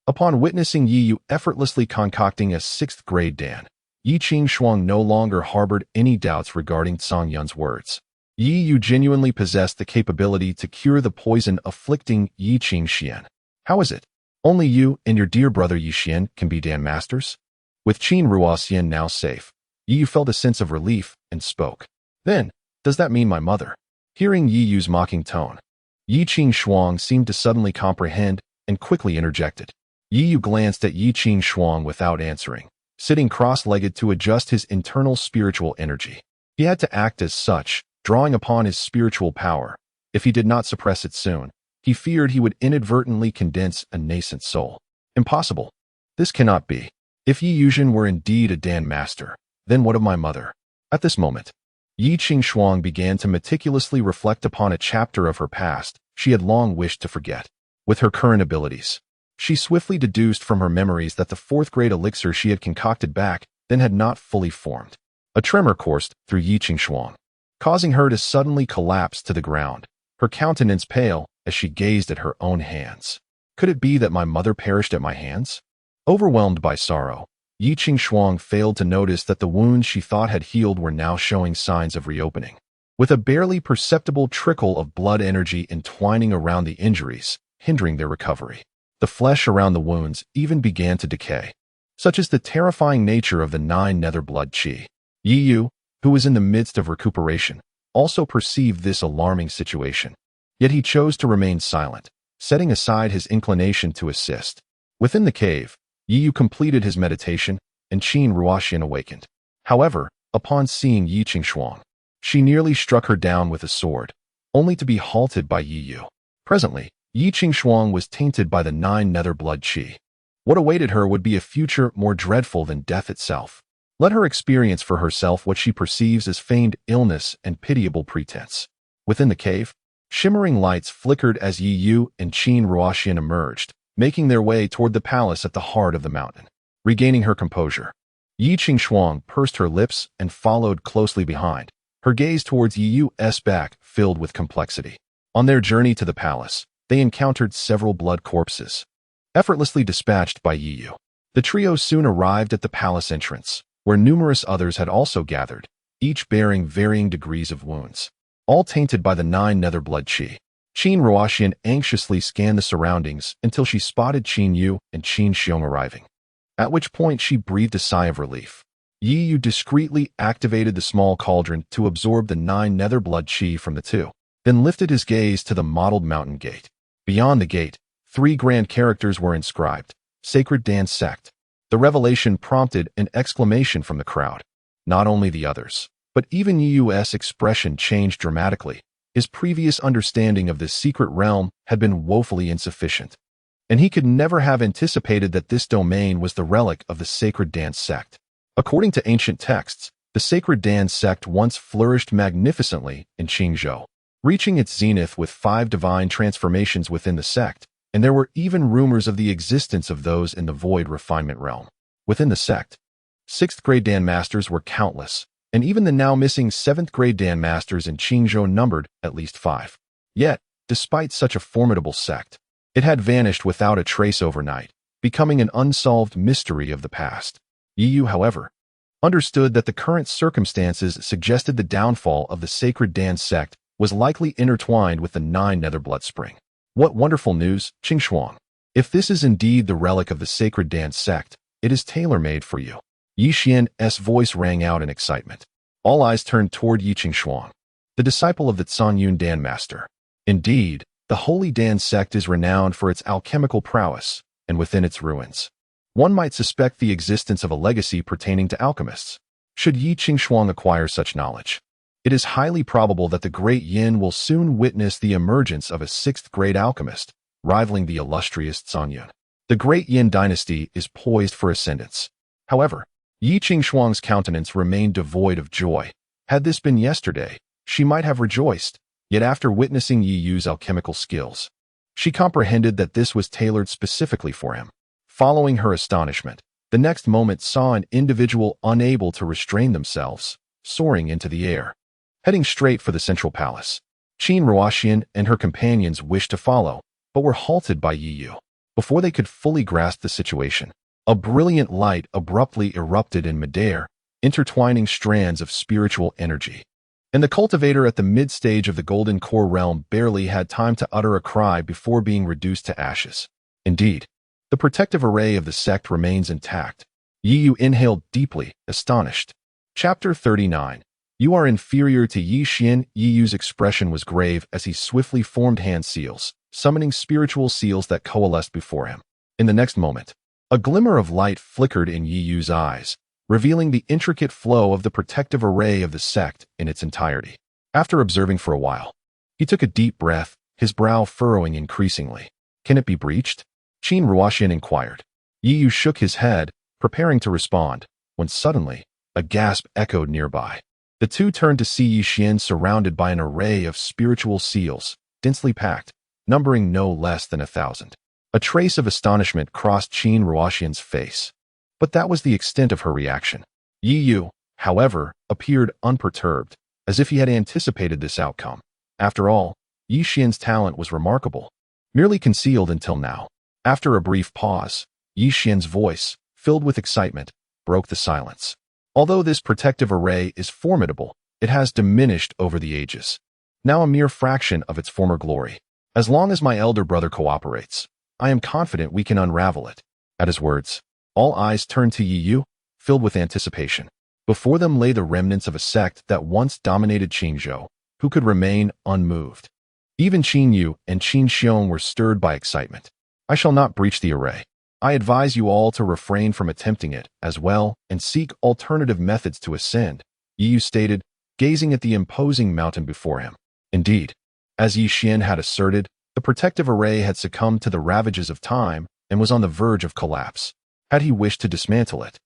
Upon witnessing Yi Yu effortlessly concocting a 6th-grade Dan, Yi Qing Shuang no longer harbored any doubts regarding Song Yun's words. Yi Yu genuinely possessed the capability to cure the poison afflicting Yi Qing Xian. How is it? Only you and your dear brother Yi Xian can be Dan masters? With Qin Ruoxian now safe, Yi Yu felt a sense of relief and spoke. Then, does that mean my mother? Hearing Yi Yu's mocking tone, Yi Qing Shuang seemed to suddenly comprehend and quickly interjected. Yi Yu glanced at Yi Qing Shuang without answering, sitting cross-legged to adjust his internal spiritual energy. He had to act as such, drawing upon his spiritual power. If he did not suppress it soon, he feared he would inadvertently condense a nascent soul. Impossible. This cannot be. If Yi Yuzhen were indeed a Dan master, then what of my mother? At this moment, Yi Qing Shuang began to meticulously reflect upon a chapter of her past she had long wished to forget. With her current abilities, she swiftly deduced from her memories that the 4th-grade elixir she had concocted back then had not fully formed. A tremor coursed through Yi Qing Shuang, causing her to suddenly collapse to the ground, her countenance pale as she gazed at her own hands. Could it be that my mother perished at my hands? Overwhelmed by sorrow, Yi Qing Shuang failed to notice that the wounds she thought had healed were now showing signs of reopening. With a barely perceptible trickle of blood energy entwining around the injuries, hindering their recovery. The flesh around the wounds even began to decay. Such is the terrifying nature of the 9 nether blood qi. Yi Yu, who was in the midst of recuperation, also perceived this alarming situation. Yet he chose to remain silent, setting aside his inclination to assist. Within the cave, Yi Yu completed his meditation, and Qin Ruoxian awakened. However, upon seeing Yi Qing Shuang, she nearly struck her down with a sword, only to be halted by Yi Yu. Presently, Yi Qing Shuang was tainted by the 9 nether blood qi. What awaited her would be a future more dreadful than death itself. Let her experience for herself what she perceives as feigned illness and pitiable pretense. Within the cave, shimmering lights flickered as Yi Yu and Qin Ruoxian emerged, making their way toward the palace at the heart of the mountain. Regaining her composure, Yi Qing Shuang pursed her lips and followed closely behind, her gaze towards Yi Yu's back filled with complexity. On their journey to the palace, they encountered several blood corpses, effortlessly dispatched by Yi Yu. The trio soon arrived at the palace entrance, where numerous others had also gathered, each bearing varying degrees of wounds, all tainted by the 9 nether blood qi. Qin Ruoxian anxiously scanned the surroundings until she spotted Qin Yu and Qin Xiong arriving, at which point she breathed a sigh of relief. Yi Yu discreetly activated the small cauldron to absorb the 9 nether blood qi from the two, then lifted his gaze to the mottled mountain gate. Beyond the gate, 3 grand characters were inscribed, Sacred Dan Sect. The revelation prompted an exclamation from the crowd. Not only the others, but even Yi Yu's expression changed dramatically. His previous understanding of this secret realm had been woefully insufficient, and he could never have anticipated that this domain was the relic of the Sacred Dan Sect. According to ancient texts, the Sacred Dan Sect once flourished magnificently in Qingzhou, reaching its zenith with 5 divine transformations within the sect, and there were even rumors of the existence of those in the Void Refinement realm. Within the sect, 6th-grade Dan Masters were countless, and even the now missing 7th-grade Dan Masters in Qingzhou numbered at least 5. Yet, despite such a formidable sect, it had vanished without a trace overnight, becoming an unsolved mystery of the past. Yi Yu, however, understood that the current circumstances suggested the downfall of the Sacred Dan Sect was likely intertwined with the 9 nether blood spring. What wonderful news, Qing Shuang! If this is indeed the relic of the Sacred Dan Sect, it is tailor-made for you. Yi Xian's voice rang out in excitement. All eyes turned toward Yi Qing Shuang, the disciple of the Zhanyun Dan Master. Indeed, the Holy Dan Sect is renowned for its alchemical prowess, and within its ruins, one might suspect the existence of a legacy pertaining to alchemists. Should Yi Qing Shuang acquire such knowledge, it is highly probable that the Great Yin will soon witness the emergence of a 6th-grade alchemist, rivaling the illustrious Zhanyun. The Great Yin dynasty is poised for ascendance. However, Yi Qing Shuang's countenance remained devoid of joy. Had this been yesterday, she might have rejoiced, yet after witnessing Yi Yu's alchemical skills, she comprehended that this was tailored specifically for him. Following her astonishment, the next moment saw an individual unable to restrain themselves, soaring into the air, heading straight for the central palace. Qin Ruoxian and her companions wished to follow, but were halted by Yi Yu. Before they could fully grasp the situation, a brilliant light abruptly erupted in midair, intertwining strands of spiritual energy. And the cultivator at the mid-stage of the Golden Core realm barely had time to utter a cry before being reduced to ashes. Indeed, the protective array of the sect remains intact. Yi Yu inhaled deeply, astonished. Chapter 39. You are inferior to Yi Xian. Yi Yu's expression was grave as he swiftly formed hand seals, summoning spiritual seals that coalesced before him. In the next moment, a glimmer of light flickered in Yi Yu's eyes, revealing the intricate flow of the protective array of the sect in its entirety. After observing for a while, he took a deep breath, his brow furrowing increasingly. Can it be breached? Qin Ruoxian inquired. Yi Yu shook his head, preparing to respond, when suddenly, a gasp echoed nearby. The two turned to see Yi Xian surrounded by an array of spiritual seals, densely packed, numbering no less than 1,000. A trace of astonishment crossed Qin Ruoxian's face, but that was the extent of her reaction. Yi Yu, however, appeared unperturbed, as if he had anticipated this outcome. After all, Yi Xian's talent was remarkable, merely concealed until now. After a brief pause, Yi Xian's voice, filled with excitement, broke the silence. Although this protective array is formidable, it has diminished over the ages, now a mere fraction of its former glory. As long as my elder brother cooperates, I am confident we can unravel it. At his words, all eyes turned to Yi Yu, filled with anticipation. Before them lay the remnants of a sect that once dominated Qingzhou, who could remain unmoved. Even Qin Yu and Qin Xiong were stirred by excitement. I shall not breach the array. I advise you all to refrain from attempting it as well and seek alternative methods to ascend, Yi Yu stated, gazing at the imposing mountain before him. Indeed, as Yi Xian had asserted, the protective array had succumbed to the ravages of time and was on the verge of collapse. Had he wished to dismantle it,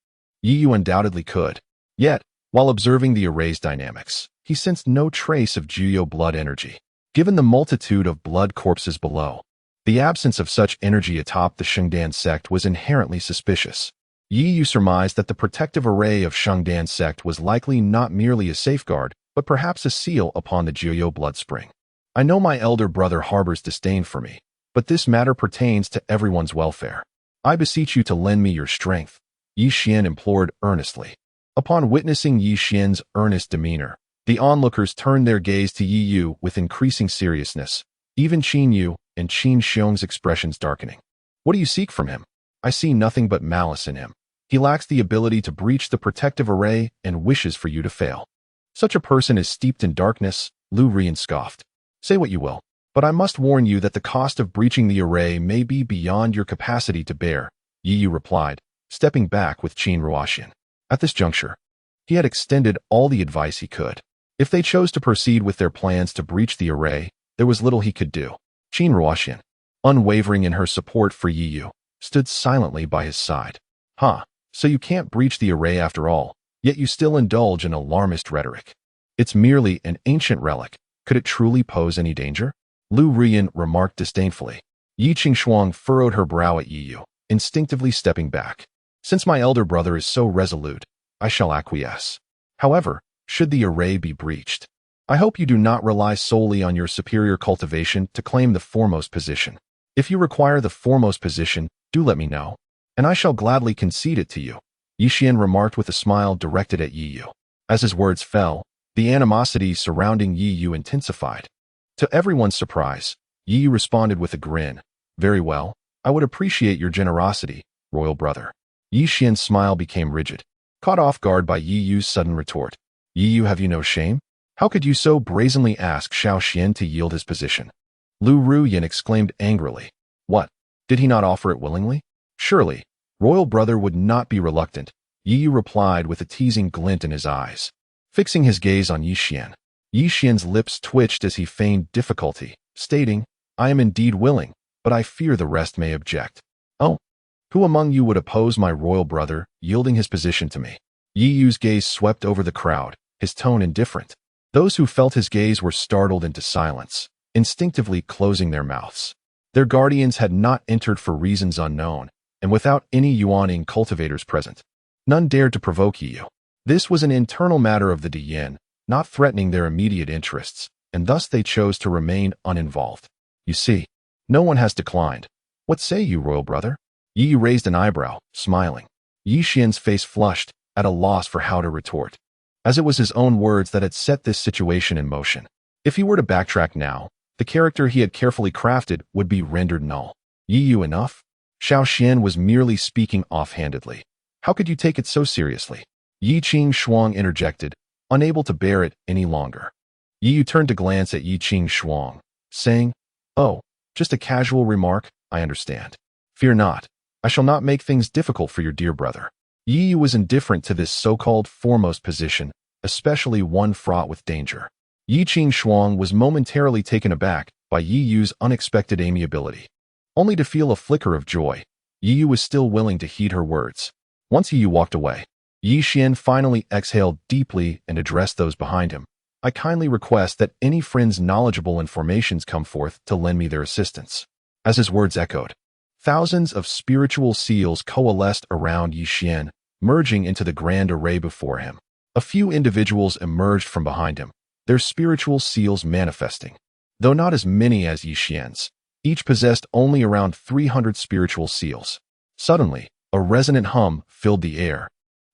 Yi Yu undoubtedly could. Yet, while observing the array's dynamics, he sensed no trace of Juyo blood energy. Given the multitude of blood corpses below, the absence of such energy atop the Shengdan sect was inherently suspicious. Yi Yu surmised that the protective array of Shengdan sect was likely not merely a safeguard, but perhaps a seal upon the Juyo blood spring. I know my elder brother harbors disdain for me, but this matter pertains to everyone's welfare. I beseech you to lend me your strength, Yi Xian implored earnestly. Upon witnessing Yi Xian's earnest demeanor, the onlookers turned their gaze to Yi Yu with increasing seriousness, even Qin Yu and Qin Xiong's expressions darkening. What do you seek from him? I see nothing but malice in him. He lacks the ability to breach the protective array and wishes for you to fail. Such a person is steeped in darkness, Lu Rian scoffed. Say what you will, but I must warn you that the cost of breaching the array may be beyond your capacity to bear, Yi Yu replied, stepping back with Qin Ruoxian. At this juncture, he had extended all the advice he could. If they chose to proceed with their plans to breach the array, there was little he could do. Qin Ruoxian, unwavering in her support for Yi Yu, stood silently by his side. So you can't breach the array after all, yet you still indulge in alarmist rhetoric. It's merely an ancient relic. Could it truly pose any danger? Lu Rian remarked disdainfully. Yi Qingshuang furrowed her brow at Yi Yu, instinctively stepping back. Since my elder brother is so resolute, I shall acquiesce. However, should the array be breached, I hope you do not rely solely on your superior cultivation to claim the foremost position. If you require the foremost position, do let me know, and I shall gladly concede it to you, Yi Xian remarked with a smile directed at Yi Yu. As his words fell, the animosity surrounding Yi Yu intensified. To everyone's surprise, Yi Yu responded with a grin. Very well, I would appreciate your generosity, royal brother. Yi Xian's smile became rigid, caught off guard by Yi Yu's sudden retort. Yi Yu, have you no shame? How could you so brazenly ask Xiao Xian to yield his position? Lu Ruyan exclaimed angrily. What? Did he not offer it willingly? Surely, royal brother would not be reluctant, Yi Yu replied with a teasing glint in his eyes. Fixing his gaze on Yi Xian's lips twitched as he feigned difficulty, stating, I am indeed willing, but I fear the rest may object. Oh, who among you would oppose my royal brother yielding his position to me? Yi Yu's gaze swept over the crowd, his tone indifferent. Those who felt his gaze were startled into silence, instinctively closing their mouths. Their guardians had not entered for reasons unknown, and without any yuaning cultivators present. None dared to provoke Yu. This was an internal matter of the Diyin, not threatening their immediate interests, and thus they chose to remain uninvolved. You see, no one has declined. What say you, royal brother? Yi raised an eyebrow, smiling. Yi Xian's face flushed, at a loss for how to retort, as it was his own words that had set this situation in motion. If he were to backtrack now, the character he had carefully crafted would be rendered null. Yi Yu enough? Xiao Xian was merely speaking offhandedly. How could you take it so seriously? Yi Qing Shuang interjected, unable to bear it any longer. Yi Yu turned to glance at Yi Qing Shuang, saying, "Oh, just a casual remark, I understand. Fear not, I shall not make things difficult for your dear brother." Yi Yu was indifferent to this so-called foremost position, especially one fraught with danger. Yi Qing Shuang was momentarily taken aback by Yi Yu's unexpected amiability. Only to feel a flicker of joy, Yi Yu was still willing to heed her words. Once Yi Yu walked away, Yi Xian finally exhaled deeply and addressed those behind him. "I kindly request that any friends knowledgeable in formations come forth to lend me their assistance." As his words echoed, thousands of spiritual seals coalesced around Yi Xian, merging into the grand array before him. A few individuals emerged from behind him, their spiritual seals manifesting. Though not as many as Yi Xian's, each possessed only around 300 spiritual seals. Suddenly, a resonant hum filled the air.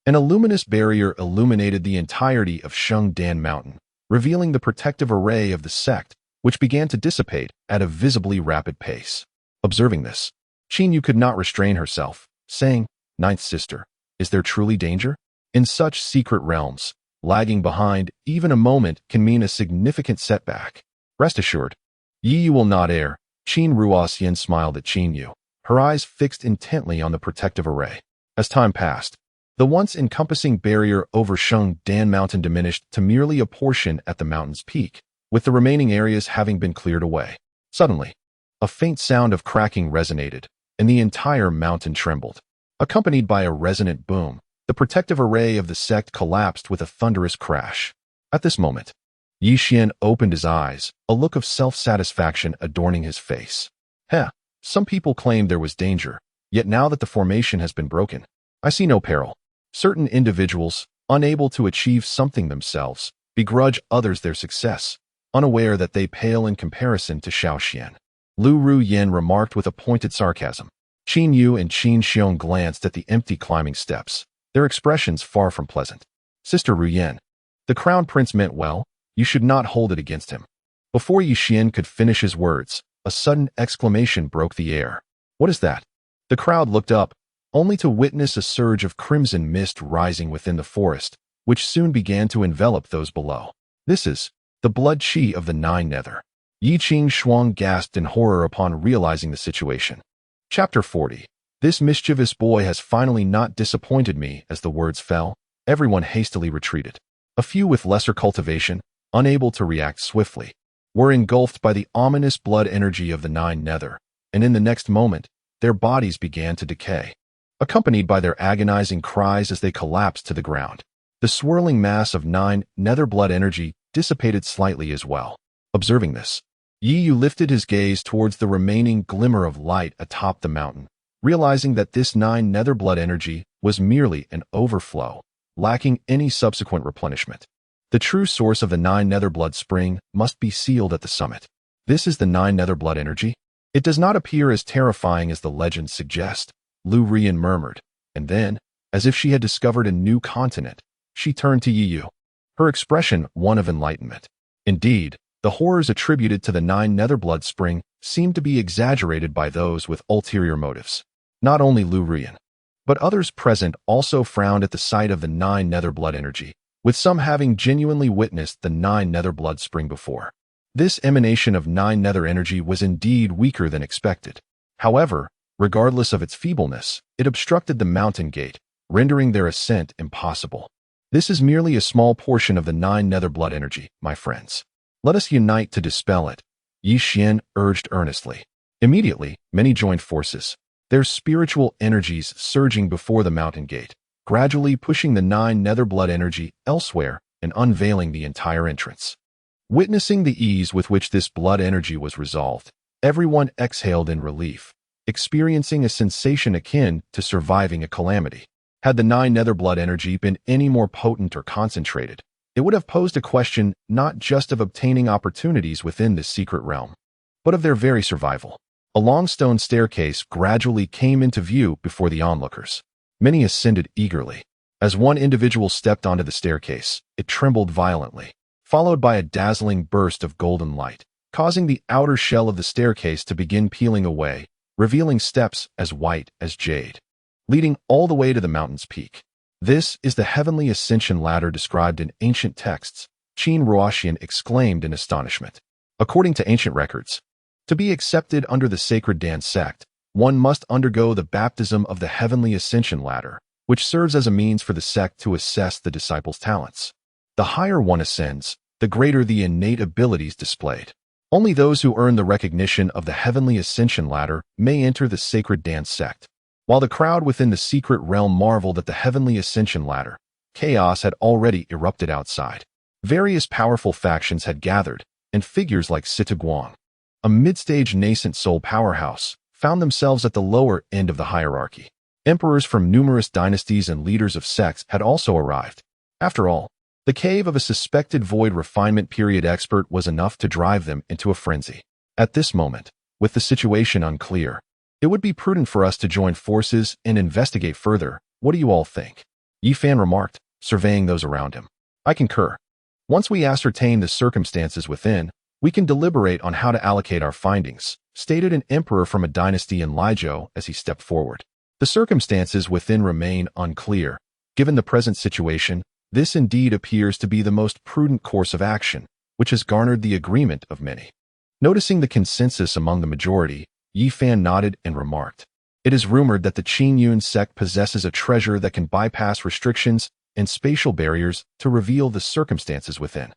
An luminous barrier illuminated the entirety of Shengdan Mountain, revealing the protective array of the sect, which began to dissipate at a visibly rapid pace. Observing this, Qin Yu could not restrain herself, saying, "Ninth sister, is there truly danger? In such secret realms, lagging behind even a moment can mean a significant setback. Rest assured, Yi Yu will not err." Qin Ruoxian smiled at Qin Yu, her eyes fixed intently on the protective array. As time passed, the once encompassing barrier over Shengdan Mountain diminished to merely a portion at the mountain's peak, with the remaining areas having been cleared away. Suddenly, a faint sound of cracking resonated, and the entire mountain trembled. Accompanied by a resonant boom, the protective array of the sect collapsed with a thunderous crash. At this moment, Yi Xian opened his eyes, a look of self-satisfaction adorning his face. Some people claimed there was danger, yet now that the formation has been broken, I see no peril. Certain individuals, unable to achieve something themselves, begrudge others their success, unaware that they pale in comparison to Xiao Xian. Lu Ruyan remarked with a pointed sarcasm. Qin Yu and Qin Xiong glanced at the empty climbing steps, their expressions far from pleasant. "Sister Ruyan, the crown prince meant well, you should not hold it against him." Before Yi Xian could finish his words, a sudden exclamation broke the air. "What is that?" The crowd looked up, only to witness a surge of crimson mist rising within the forest, which soon began to envelop those below. "This is the blood qi of the Nine Nether." Yi Qing Shuang gasped in horror upon realizing the situation. Chapter 40. This mischievous boy has finally not disappointed me. As the words fell, everyone hastily retreated. A few with lesser cultivation, unable to react swiftly, were engulfed by the ominous blood energy of the Nine Nether, and in the next moment, their bodies began to decay, accompanied by their agonizing cries as they collapsed to the ground. The swirling mass of Nine Nether blood energy dissipated slightly as well. Observing this, Yi Yu lifted his gaze towards the remaining glimmer of light atop the mountain, realizing that this Nine Nether blood energy was merely an overflow, lacking any subsequent replenishment. The true source of the Nine Nether blood spring must be sealed at the summit. This is the Nine Nether blood energy? It does not appear as terrifying as the legends suggest, Lu Rian murmured, and then, as if she had discovered a new continent, she turned to Yi Yu, her expression one of enlightenment. Indeed, the horrors attributed to the Nine Nether blood spring seemed to be exaggerated by those with ulterior motives. Not only Lu Rian, but others present also frowned at the sight of the Nine Nether blood energy, with some having genuinely witnessed the Nine Nether blood spring before. This emanation of Nine Nether energy was indeed weaker than expected. However, regardless of its feebleness, it obstructed the mountain gate, rendering their ascent impossible. This is merely a small portion of the Nine Nether blood energy, my friends. Let us unite to dispel it, Yi Xian urged earnestly. Immediately, many joined forces, their spiritual energies surging before the mountain gate, gradually pushing the Nine Nether blood energy elsewhere and unveiling the entire entrance. Witnessing the ease with which this blood energy was resolved, everyone exhaled in relief, experiencing a sensation akin to surviving a calamity. Had the nine netherblood energy been any more potent or concentrated, it would have posed a question not just of obtaining opportunities within this secret realm, but of their very survival. A long stone staircase gradually came into view before the onlookers. Many ascended eagerly. As one individual stepped onto the staircase, it trembled violently, followed by a dazzling burst of golden light, causing the outer shell of the staircase to begin peeling away, revealing steps as white as jade, leading all the way to the mountain's peak. This is the heavenly ascension ladder described in ancient texts, Qin Ruoxian exclaimed in astonishment. According to ancient records, to be accepted under the sacred Dan sect, one must undergo the baptism of the heavenly ascension ladder, which serves as a means for the sect to assess the disciple's talents. The higher one ascends, the greater the innate abilities displayed. Only those who earn the recognition of the heavenly ascension ladder may enter the sacred Dan sect. While the crowd within the secret realm marveled at the heavenly ascension ladder, chaos had already erupted outside. Various powerful factions had gathered, and figures like Sita Guang, a mid-stage nascent soul powerhouse, found themselves at the lower end of the hierarchy. Emperors from numerous dynasties and leaders of sects had also arrived. After all, the cave of a suspected void refinement period expert was enough to drive them into a frenzy. At this moment, with the situation unclear, it would be prudent for us to join forces and investigate further. What do you all think? Yi Fan remarked, surveying those around him. I concur. Once we ascertain the circumstances within, we can deliberate on how to allocate our findings, stated an emperor from a dynasty in Lijiao as he stepped forward. The circumstances within remain unclear. Given the present situation, this indeed appears to be the most prudent course of action, which has garnered the agreement of many. Noticing the consensus among the majority, Yi Fan nodded and remarked, "It is rumored that the Qingyun sect possesses a treasure that can bypass restrictions and spatial barriers to reveal the circumstances within.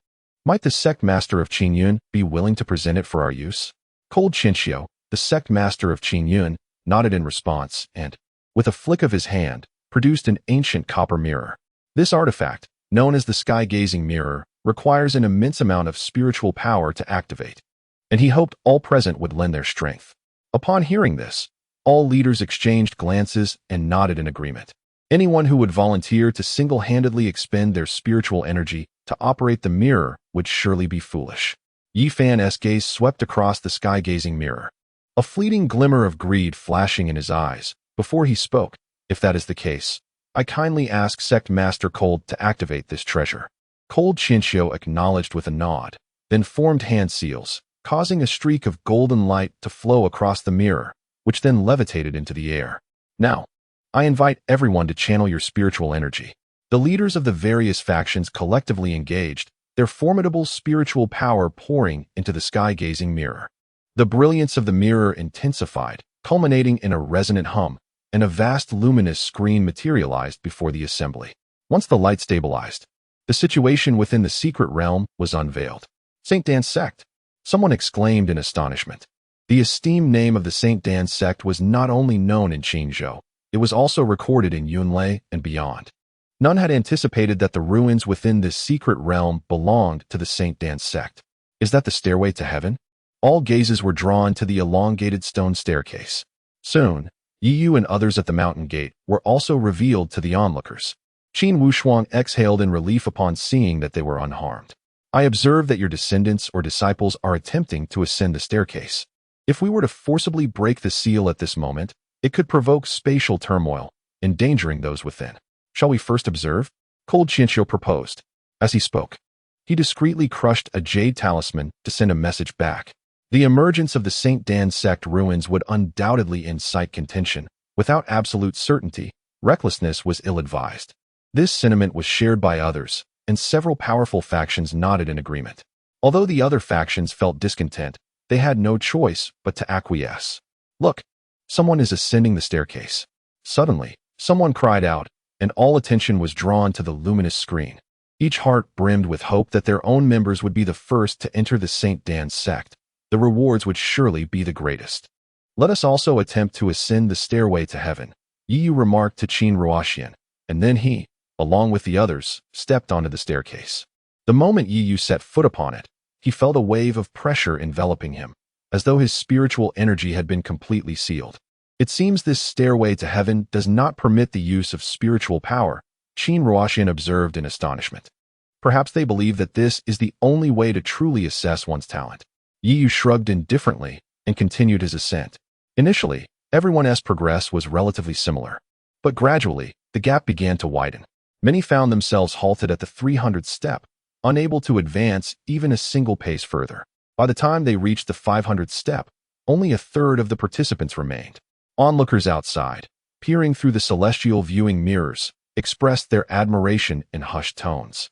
Might the sect master of Qingyun be willing to present it for our use?" Cold Chinchio, the sect master of Qingyun, nodded in response and, with a flick of his hand, produced an ancient copper mirror. This artifact, known as the sky-gazing mirror, requires an immense amount of spiritual power to activate, and he hoped all present would lend their strength. Upon hearing this, all leaders exchanged glances and nodded in agreement. Anyone who would volunteer to single-handedly expend their spiritual energy to operate the mirror would surely be foolish. Yi Fan's gaze swept across the sky-gazing mirror, a fleeting glimmer of greed flashing in his eyes. Before he spoke, "If that is the case, I kindly ask Sect Master Cold to activate this treasure." Cold Chinchio acknowledged with a nod, then formed hand seals, causing a streak of golden light to flow across the mirror, which then levitated into the air. "Now, I invite everyone to channel your spiritual energy." The leaders of the various factions collectively engaged, their formidable spiritual power pouring into the sky-gazing mirror. The brilliance of the mirror intensified, culminating in a resonant hum, and a vast luminous screen materialized before the assembly. Once the light stabilized, the situation within the secret realm was unveiled. "St. Dan sect," someone exclaimed in astonishment. The esteemed name of the St. Dan sect was not only known in Qinzhou, it was also recorded in Yunlei and beyond. None had anticipated that the ruins within this secret realm belonged to the St. Dan sect. Is that the stairway to heaven? All gazes were drawn to the elongated stone staircase. Soon, Yiyu and others at the mountain gate were also revealed to the onlookers. Qin Wushuang exhaled in relief upon seeing that they were unharmed. "I observe that your descendants or disciples are attempting to ascend the staircase. If we were to forcibly break the seal at this moment, it could provoke spatial turmoil, endangering those within. Shall we first observe?" Cold Chinchio proposed. As he spoke, he discreetly crushed a jade talisman to send a message back. The emergence of the St. Dan sect ruins would undoubtedly incite contention. Without absolute certainty, recklessness was ill-advised. This sentiment was shared by others, and several powerful factions nodded in agreement. Although the other factions felt discontent, they had no choice but to acquiesce. "Look, someone is ascending the staircase." Suddenly, someone cried out, and all attention was drawn to the luminous screen. Each heart brimmed with hope that their own members would be the first to enter the St. Dan sect. The rewards would surely be the greatest. "Let us also attempt to ascend the stairway to heaven," Yiyu remarked to Qin Ruoxian, and then he, along with the others, stepped onto the staircase. The moment Yiyu set foot upon it, he felt a wave of pressure enveloping him, as though his spiritual energy had been completely sealed. It seems this stairway to heaven does not permit the use of spiritual power, Qin Ruoxian observed in astonishment. Perhaps they believe that this is the only way to truly assess one's talent. Yi Yu shrugged indifferently and continued his ascent. Initially, everyone's progress was relatively similar, but gradually, the gap began to widen. Many found themselves halted at the 300th step, unable to advance even a single pace further. By the time they reached the 500th step, only a third of the participants remained. Onlookers outside, peering through the celestial viewing mirrors, expressed their admiration in hushed tones.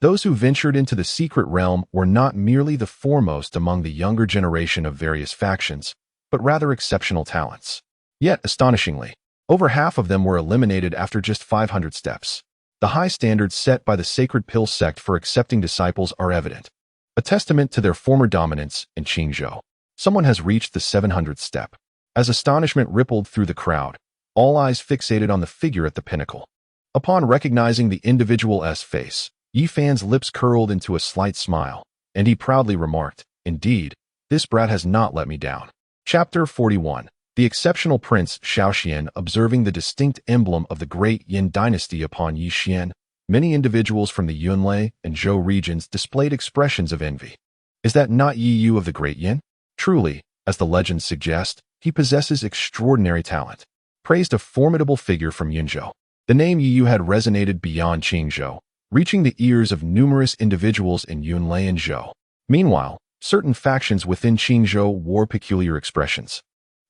Those who ventured into the secret realm were not merely the foremost among the younger generation of various factions, but rather exceptional talents. Yet, astonishingly, over half of them were eliminated after just 500 steps. The high standards set by the Sacred Pill sect for accepting disciples are evident, a testament to their former dominance in Qingzhou. Someone has reached the 700th step. As astonishment rippled through the crowd, all eyes fixated on the figure at the pinnacle. Upon recognizing the individual's face, Yi Fan's lips curled into a slight smile, and he proudly remarked, "Indeed, this brat has not let me down." Chapter 41. The exceptional Prince Shaoxian observing the distinct emblem of the great Yin dynasty upon Yi Xian, many individuals from the Yunlei and Zhou regions displayed expressions of envy. Is that not Yi Yu of the great Yin? Truly, as the legends suggest, he possesses extraordinary talent. Praised a formidable figure from Yunzhou. The name Yi Yu had resonated beyond Qingzhou, reaching the ears of numerous individuals in Yunlei and Zhou. Meanwhile, certain factions within Qingzhou wore peculiar expressions,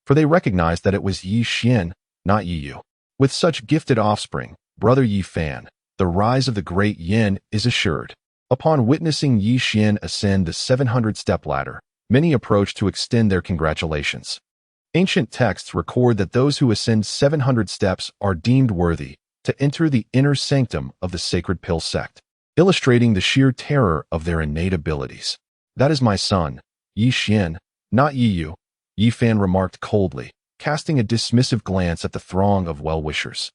for they recognized that it was Yi Xian, not Yi Yu. With such gifted offspring, brother Yi Fan, the rise of the great Yin is assured. Upon witnessing Yi Xian ascend the 700-step ladder, many approached to extend their congratulations. Ancient texts record that those who ascend 700 steps are deemed worthy to enter the inner sanctum of the Sacred Pill sect, illustrating the sheer terror of their innate abilities. "That is my son, Yi Xian, not Yi Yu," Yi Fan remarked coldly, casting a dismissive glance at the throng of well-wishers.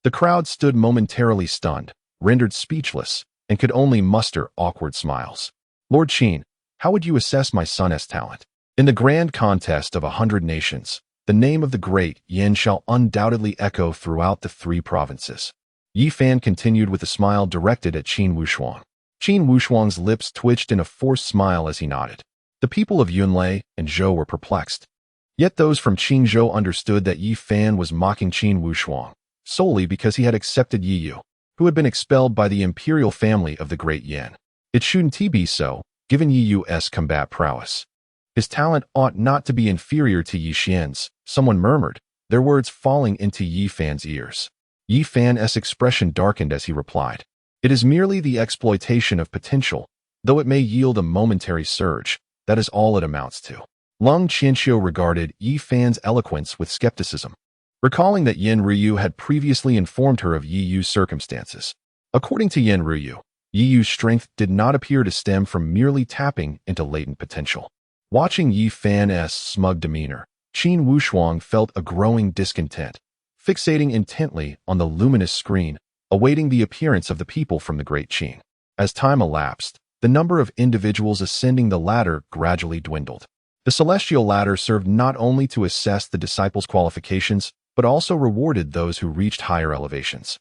The crowd stood momentarily stunned, rendered speechless, and could only muster awkward smiles. "Lord Qin, how would you assess my son's talent? In the grand contest of 100 nations, the name of the great Yin shall undoubtedly echo throughout the 3 provinces." Yi Fan continued with a smile directed at Qin Wushuang. Qin Wushuang's lips twitched in a forced smile as he nodded. The people of Yunlei and Zhou were perplexed. Yet those from Qingzhou understood that Yi Fan was mocking Qin Wushuang, solely because he had accepted Yi Yu, who had been expelled by the imperial family of the great Yin. It shouldn't be so, given Yi Yu's combat prowess. His talent ought not to be inferior to Yi Xian's, someone murmured, their words falling into Yi Fan's ears. Yi Fan's expression darkened as he replied, "It is merely the exploitation of potential, though it may yield a momentary surge, that is all it amounts to." Lung Qianxiu regarded Yi Fan's eloquence with skepticism, recalling that Yen Ryu had previously informed her of Yi Yu's circumstances. According to Yen Ryu, Yi Yu's strength did not appear to stem from merely tapping into latent potential. Watching Yi Fan's smug demeanor, Qin Wushuang felt a growing discontent, fixating intently on the luminous screen, awaiting the appearance of the people from the great Qin. As time elapsed, the number of individuals ascending the ladder gradually dwindled. The celestial ladder served not only to assess the disciples' qualifications, but also rewarded those who reached higher elevations,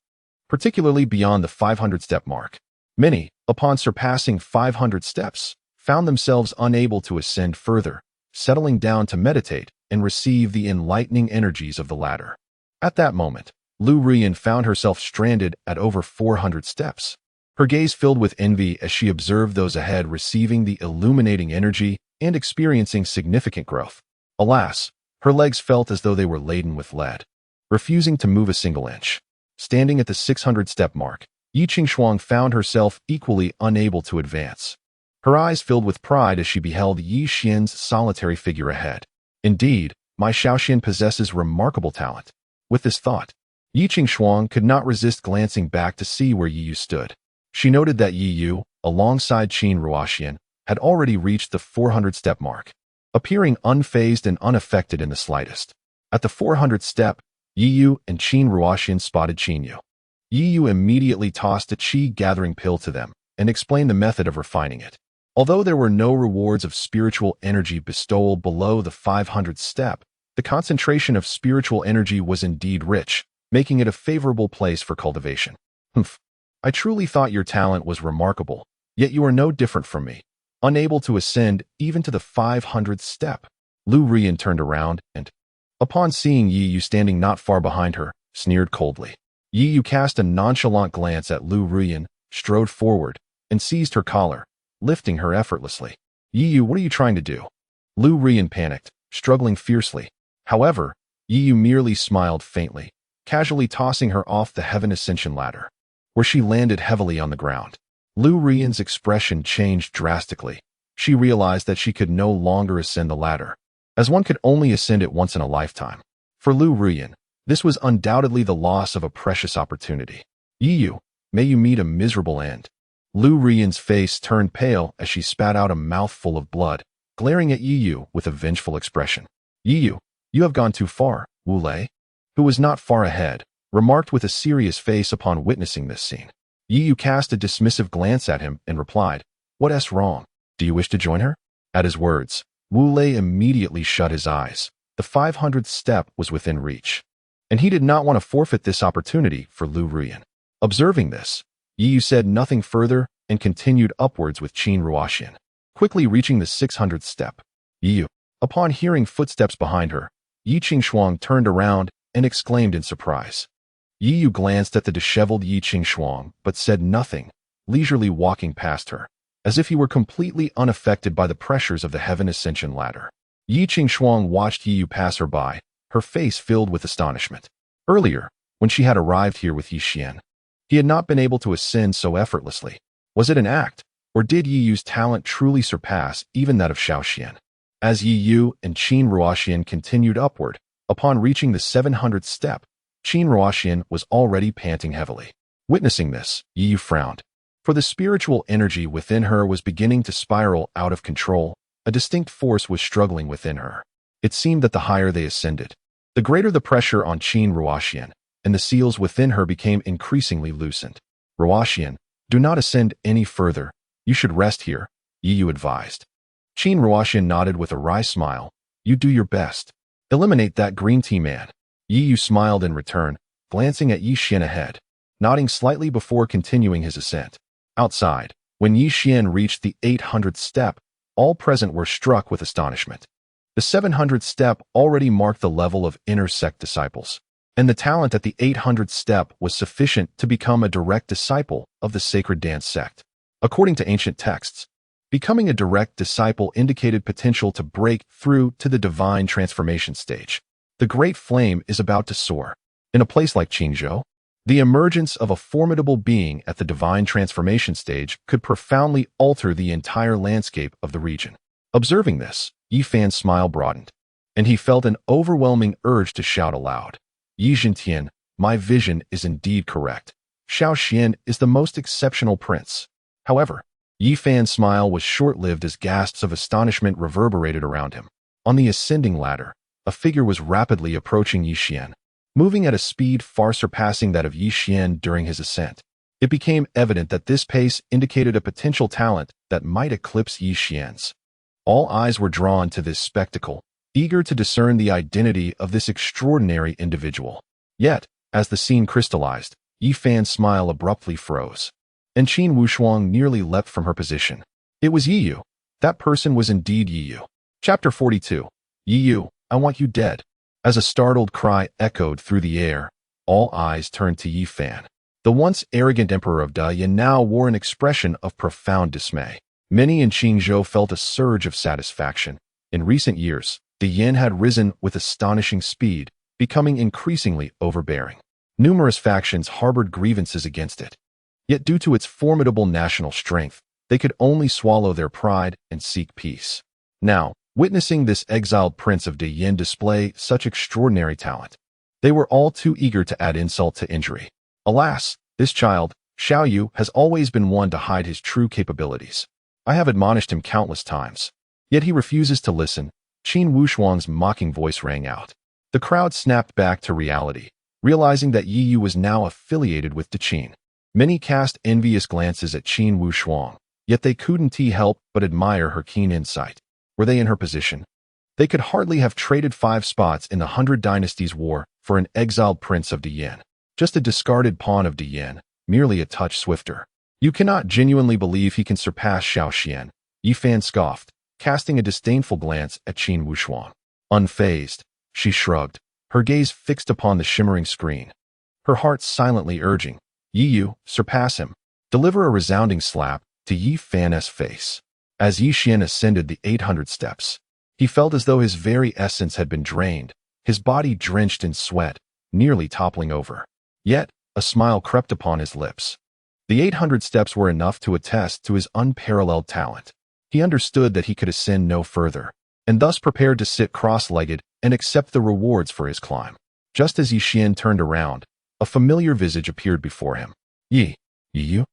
particularly beyond the 500-step mark. Many, upon surpassing 500 steps, found themselves unable to ascend further, settling down to meditate and receive the enlightening energies of the ladder. At that moment, Lu Rian found herself stranded at over 400 steps. Her gaze filled with envy as she observed those ahead receiving the illuminating energy and experiencing significant growth. Alas, her legs felt as though they were laden with lead, refusing to move a single inch. Standing at the 600-step mark, Yi Qingshuang found herself equally unable to advance. Her eyes filled with pride as she beheld Yi Xian's solitary figure ahead. "Indeed, my Shaoxian possesses remarkable talent." With this thought, Yi Qingshuang could not resist glancing back to see where Yi Yu stood. She noted that Yi Yu, alongside Qin Ruoxian, had already reached the 400-step mark, appearing unfazed and unaffected in the slightest. At the 400th step, Yi Yu and Qin Ruoxian spotted Qin Yu. Yi Yu immediately tossed a qi-gathering pill to them and explained the method of refining it. Although there were no rewards of spiritual energy bestowal below the 500th step, The concentration of spiritual energy was indeed rich, making it a favorable place for cultivation. Humph. I truly thought your talent was remarkable, yet you are no different from me, unable to ascend even to the 500th step. Lu Rian turned around and, upon seeing Yi Yu standing not far behind her, sneered coldly. Yi Yu cast a nonchalant glance at Lu Rian, strode forward, and seized her collar, lifting her effortlessly. Yi Yu, what are you trying to do? Lu Rian panicked, struggling fiercely. However, Yi Yu merely smiled faintly, casually tossing her off the heaven ascension ladder, where she landed heavily on the ground. Lu Rian's expression changed drastically. She realized that she could no longer ascend the ladder, as one could only ascend it once in a lifetime. For Lu Rian, this was undoubtedly the loss of a precious opportunity. Yi Yu, may you meet a miserable end. Lu Rian's face turned pale as she spat out a mouthful of blood, glaring at Yi Yu with a vengeful expression. Yi Yu, you have gone too far, Wu Lei, who was not far ahead, remarked with a serious face upon witnessing this scene. Yi Yu cast a dismissive glance at him and replied, "What's wrong? Do you wish to join her?" At his words, Wu Lei immediately shut his eyes. The 500th step was within reach, and he did not want to forfeit this opportunity for Lu Rian. Observing this, Yi Yu said nothing further and continued upwards with Qin Ruoxian, quickly reaching the 600th step. Yi Yu, upon hearing footsteps behind her, Yi Qingshuang turned around and exclaimed in surprise. Yi Yu glanced at the disheveled Yi Qingshuang but said nothing, leisurely walking past her, as if he were completely unaffected by the pressures of the heaven ascension ladder. Yi Qingshuang watched Yi Yu pass her by, her face filled with astonishment. Earlier, when she had arrived here with Yi Xian, he had not been able to ascend so effortlessly. Was it an act, or did Yi Yu's talent truly surpass even that of Xiao Xian? As Yi Yu and Qin Ruoxian continued upward, upon reaching the 700th step, Qin Ruoxian was already panting heavily. Witnessing this, Yi Yu frowned, for the spiritual energy within her was beginning to spiral out of control. A distinct force was struggling within her. It seemed that the higher they ascended, the greater the pressure on Qin Ruoxian, and the seals within her became increasingly loosened. Ruoxian, do not ascend any further. You should rest here, Yi Yu advised. Qin Ruoxian nodded with a wry smile. You do your best. Eliminate that green tea man. Yi Yu smiled in return, glancing at Yi Xian ahead, nodding slightly before continuing his ascent. Outside, when Yi Xian reached the 800th step, all present were struck with astonishment. The 700th step already marked the level of inner sect disciples, and the talent at the 800th step was sufficient to become a direct disciple of the sacred dance sect. According to ancient texts, becoming a direct disciple indicated potential to break through to the divine transformation stage. The great flame is about to soar. In a place like Qingzhou, the emergence of a formidable being at the divine transformation stage could profoundly alter the entire landscape of the region. Observing this, Yi Fan's smile broadened, and he felt an overwhelming urge to shout aloud. Yi Zhentian, my vision is indeed correct. Xiao Xian is the most exceptional prince. However, Yi Fan's smile was short-lived as gasps of astonishment reverberated around him. On the ascending ladder, a figure was rapidly approaching Yi Xian, moving at a speed far surpassing that of Yi Xian during his ascent. It became evident that this pace indicated a potential talent that might eclipse Yi Xian's. All eyes were drawn to this spectacle, eager to discern the identity of this extraordinary individual. Yet, as the scene crystallized, Yi Fan's smile abruptly froze, and Qin Wushuang nearly leapt from her position. It was Yi Yu. That person was indeed Yi Yu. Chapter 42. Yi Yu, I want you dead. As a startled cry echoed through the air, all eyes turned to Yi Fan. The once arrogant emperor of Dalian now wore an expression of profound dismay. Many in Qingzhou felt a surge of satisfaction. In recent years, the yen had risen with astonishing speed, becoming increasingly overbearing. Numerous factions harbored grievances against it. Yet due to its formidable national strength, they could only swallow their pride and seek peace. Now, witnessing this exiled prince of Dalian display such extraordinary talent, they were all too eager to add insult to injury. Alas, this child, Xiao Yu, has always been one to hide his true capabilities. I have admonished him countless times, yet he refuses to listen. Qin Wushuang's mocking voice rang out. The crowd snapped back to reality, realizing that Yi Yu was now affiliated with Deqin. Many cast envious glances at Qin Wushuang, yet they couldn't help but admire her keen insight. Were they in her position? They could hardly have traded 5 spots in the Hundred Dynasties War for an exiled prince of Dian. Just a discarded pawn of Dian, merely a touch swifter. You cannot genuinely believe he can surpass Xiao Xian, Yi Fan scoffed, casting a disdainful glance at Qin Wushuang. Unfazed, she shrugged, her gaze fixed upon the shimmering screen. Her heart silently urging, Yi Yu, surpass him. Deliver a resounding slap to Yi Fan's face. As Yi Xian ascended the 800 steps, he felt as though his very essence had been drained, his body drenched in sweat, nearly toppling over. Yet, a smile crept upon his lips. The 800 steps were enough to attest to his unparalleled talent. He understood that he could ascend no further, and thus prepared to sit cross-legged and accept the rewards for his climb. Just as Yi Xian turned around, a familiar visage appeared before him. Yi Yu?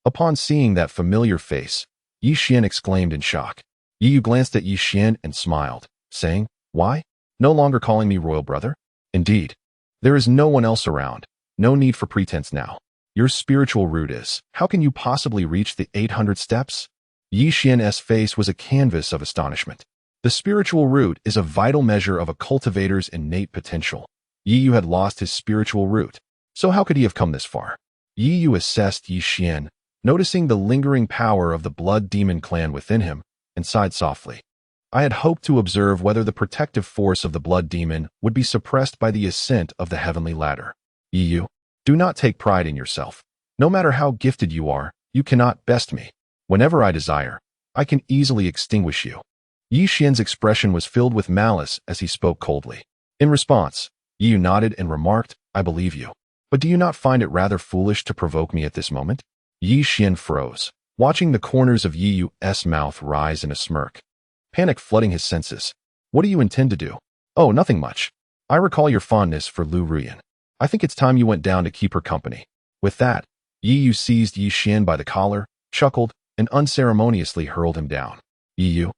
Upon seeing that familiar face, Yi Xian exclaimed in shock. Yi Yu glanced at Yi Xian and smiled, saying, Why? No longer calling me royal brother? Indeed. There is no one else around. No need for pretense now. Your spiritual root is, how can you possibly reach the 800 steps? Yi Xian's face was a canvas of astonishment. The spiritual root is a vital measure of a cultivator's innate potential. Yi Yu had lost his spiritual root. So how could he have come this far? Yi Yu assessed Yi Xian, noticing the lingering power of the blood demon clan within him, and sighed softly. I had hoped to observe whether the protective force of the blood demon would be suppressed by the ascent of the heavenly ladder. Yi Yu, do not take pride in yourself. No matter how gifted you are, you cannot best me. Whenever I desire, I can easily extinguish you. Yi Xian's expression was filled with malice as he spoke coldly. In response, Yi Yu nodded and remarked, I believe you. But do you not find it rather foolish to provoke me at this moment? Yi Xian froze, watching the corners of Yi Yu's mouth rise in a smirk. Panic flooding his senses. What do you intend to do? Oh, nothing much. I recall your fondness for Lu Ruyan. I think it's time you went down to keep her company. With that, Yi Yu seized Yi Xian by the collar, chuckled, and unceremoniously hurled him down. Yi Yu,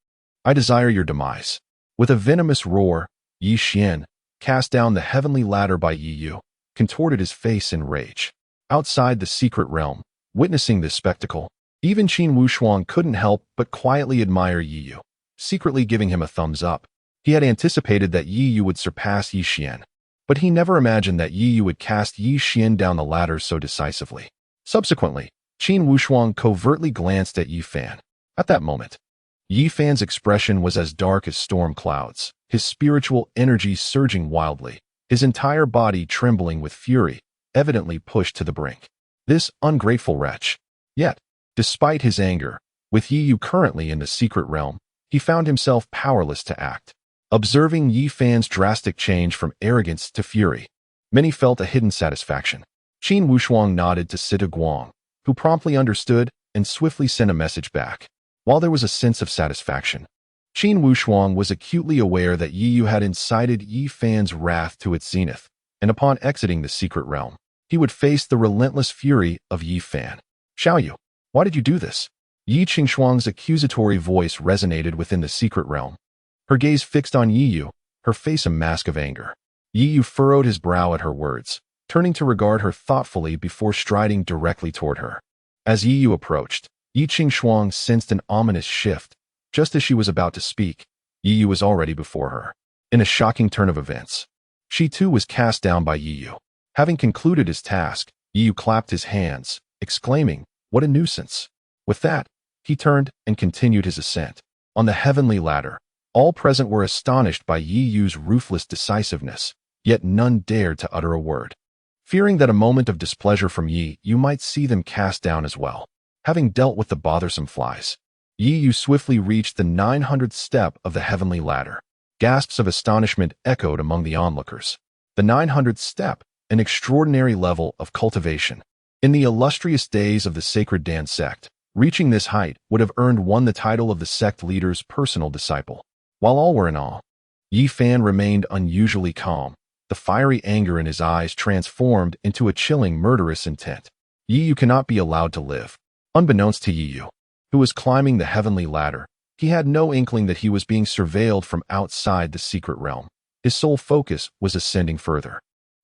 I desire your demise. With a venomous roar, Yi Xian, cast down the heavenly ladder by Yi Yu, contorted his face in rage. Outside the secret realm, witnessing this spectacle, even Qin Wushuang couldn't help but quietly admire Yi Yu, secretly giving him a thumbs up. He had anticipated that Yi Yu would surpass Yi Xian, but he never imagined that Yi Yu would cast Yi Xian down the ladder so decisively. Subsequently, Qin Wushuang covertly glanced at Yi Fan. At that moment, Yi Fan's expression was as dark as storm clouds, his spiritual energy surging wildly, his entire body trembling with fury, evidently pushed to the brink. This ungrateful wretch. Yet, despite his anger, with Yi Yu currently in the secret realm, he found himself powerless to act. Observing Yi Fan's drastic change from arrogance to fury, many felt a hidden satisfaction. Qin Wushuang nodded to Sita Guang, who promptly understood and swiftly sent a message back. While there was a sense of satisfaction, Qin Wushuang was acutely aware that Yi Yu had incited Yi Fan's wrath to its zenith, and upon exiting the secret realm, he would face the relentless fury of Yi Fan. Xiao Yu, why did you do this? Yi Qingshuang's accusatory voice resonated within the secret realm. Her gaze fixed on Yi Yu, her face a mask of anger. Yi Yu furrowed his brow at her words, turning to regard her thoughtfully before striding directly toward her. As Yi Yu approached, Yi Qingshuang sensed an ominous shift. Just as she was about to speak, Yi Yu was already before her. In a shocking turn of events, she too was cast down by Yi Yu. Having concluded his task, Yi Yu clapped his hands, exclaiming, What a nuisance! With that, he turned and continued his ascent. On the heavenly ladder, all present were astonished by Yi Yu's ruthless decisiveness, yet none dared to utter a word, fearing that a moment of displeasure from Yi Yu might see them cast down as well. Having dealt with the bothersome flies, Yi Yu swiftly reached the 900th step of the heavenly ladder. Gasps of astonishment echoed among the onlookers. The 900th step, an extraordinary level of cultivation. In the illustrious days of the Sacred Dan sect, reaching this height would have earned one the title of the sect leader's personal disciple. While all were in awe, Yi Fan remained unusually calm, the fiery anger in his eyes transformed into a chilling murderous intent. Yi Yu cannot be allowed to live. Unbeknownst to Yi Yu, who was climbing the heavenly ladder, he had no inkling that he was being surveilled from outside the secret realm. His sole focus was ascending further.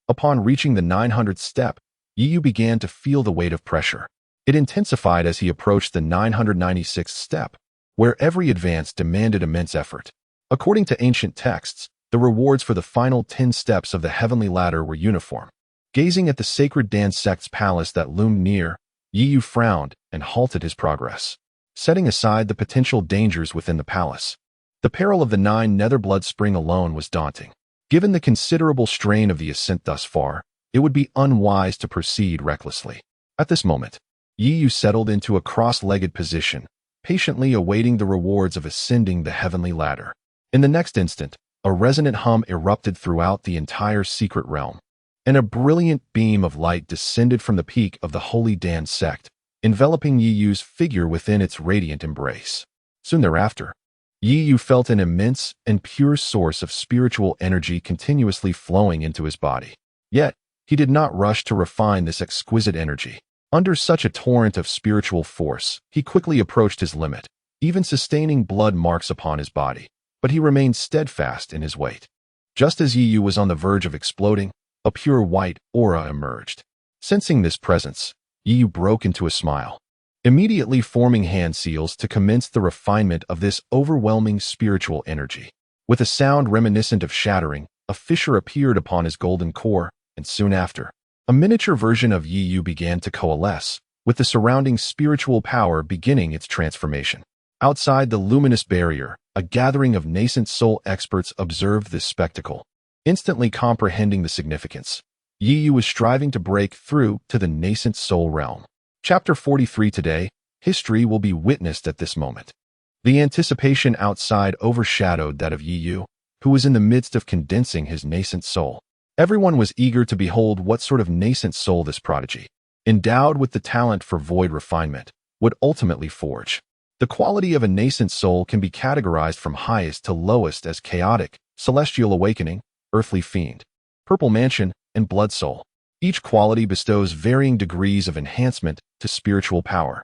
Upon reaching the 900th step, Yi Yu began to feel the weight of pressure. It intensified as he approached the 996th step, where every advance demanded immense effort. According to ancient texts, the rewards for the final 10 steps of the heavenly ladder were uniform. Gazing at the sacred Dan sect's palace that loomed near, Yi frowned and halted his progress, setting aside the potential dangers within the palace. The peril of the 9 Netherblood Spring alone was daunting. Given the considerable strain of the ascent thus far, it would be unwise to proceed recklessly. At this moment, Yi settled into a cross-legged position, patiently awaiting the rewards of ascending the heavenly ladder. In the next instant, a resonant hum erupted throughout the entire secret realm, and a brilliant beam of light descended from the peak of the Holy Dan sect, enveloping Yi's figure within its radiant embrace. Soon thereafter, Yi felt an immense and pure source of spiritual energy continuously flowing into his body. Yet, he did not rush to refine this exquisite energy. Under such a torrent of spiritual force, he quickly approached his limit, even sustaining blood marks upon his body, but he remained steadfast in his weight. Just as Yi was on the verge of exploding, a pure white aura emerged. Sensing this presence, Yi broke into a smile, immediately forming hand seals to commence the refinement of this overwhelming spiritual energy. With a sound reminiscent of shattering, a fissure appeared upon his golden core, and soon after, a miniature version of Yi began to coalesce, with the surrounding spiritual power beginning its transformation. Outside the luminous barrier, a gathering of nascent soul experts observed this spectacle. Instantly comprehending the significance, Yi was striving to break through to the nascent soul realm. Chapter 43 today, history will be witnessed at this moment. The anticipation outside overshadowed that of Yi, who was in the midst of condensing his nascent soul. Everyone was eager to behold what sort of nascent soul this prodigy, endowed with the talent for void refinement, would ultimately forge. The quality of a nascent soul can be categorized from highest to lowest as chaotic, celestial awakening, earthly fiend, purple mansion, and blood soul. Each quality bestows varying degrees of enhancement to spiritual power.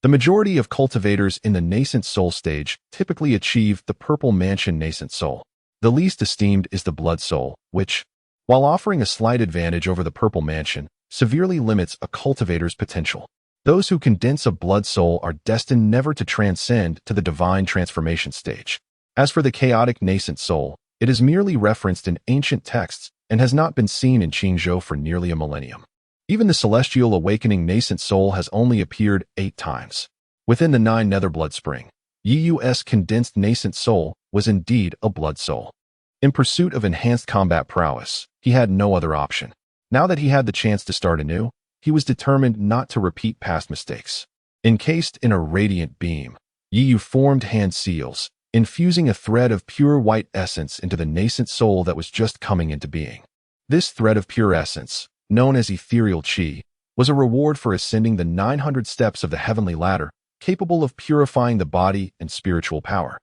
The majority of cultivators in the nascent soul stage typically achieve the purple mansion nascent soul. The least esteemed is the blood soul, which, while offering a slight advantage over the purple mansion, severely limits a cultivator's potential. Those who condense a blood soul are destined never to transcend to the divine transformation stage. As for the chaotic nascent soul, it is merely referenced in ancient texts and has not been seen in Qingzhou for nearly a millennium. Even the celestial awakening nascent soul has only appeared 8 times. Within the 9 Netherblood Spring, Yi's condensed nascent soul was indeed a blood soul. In pursuit of enhanced combat prowess, he had no other option. Now that he had the chance to start anew, he was determined not to repeat past mistakes. Encased in a radiant beam, Yi formed hand seals, infusing a thread of pure white essence into the nascent soul that was just coming into being. This thread of pure essence, known as ethereal qi, was a reward for ascending the 900 steps of the heavenly ladder, capable of purifying the body and spiritual power,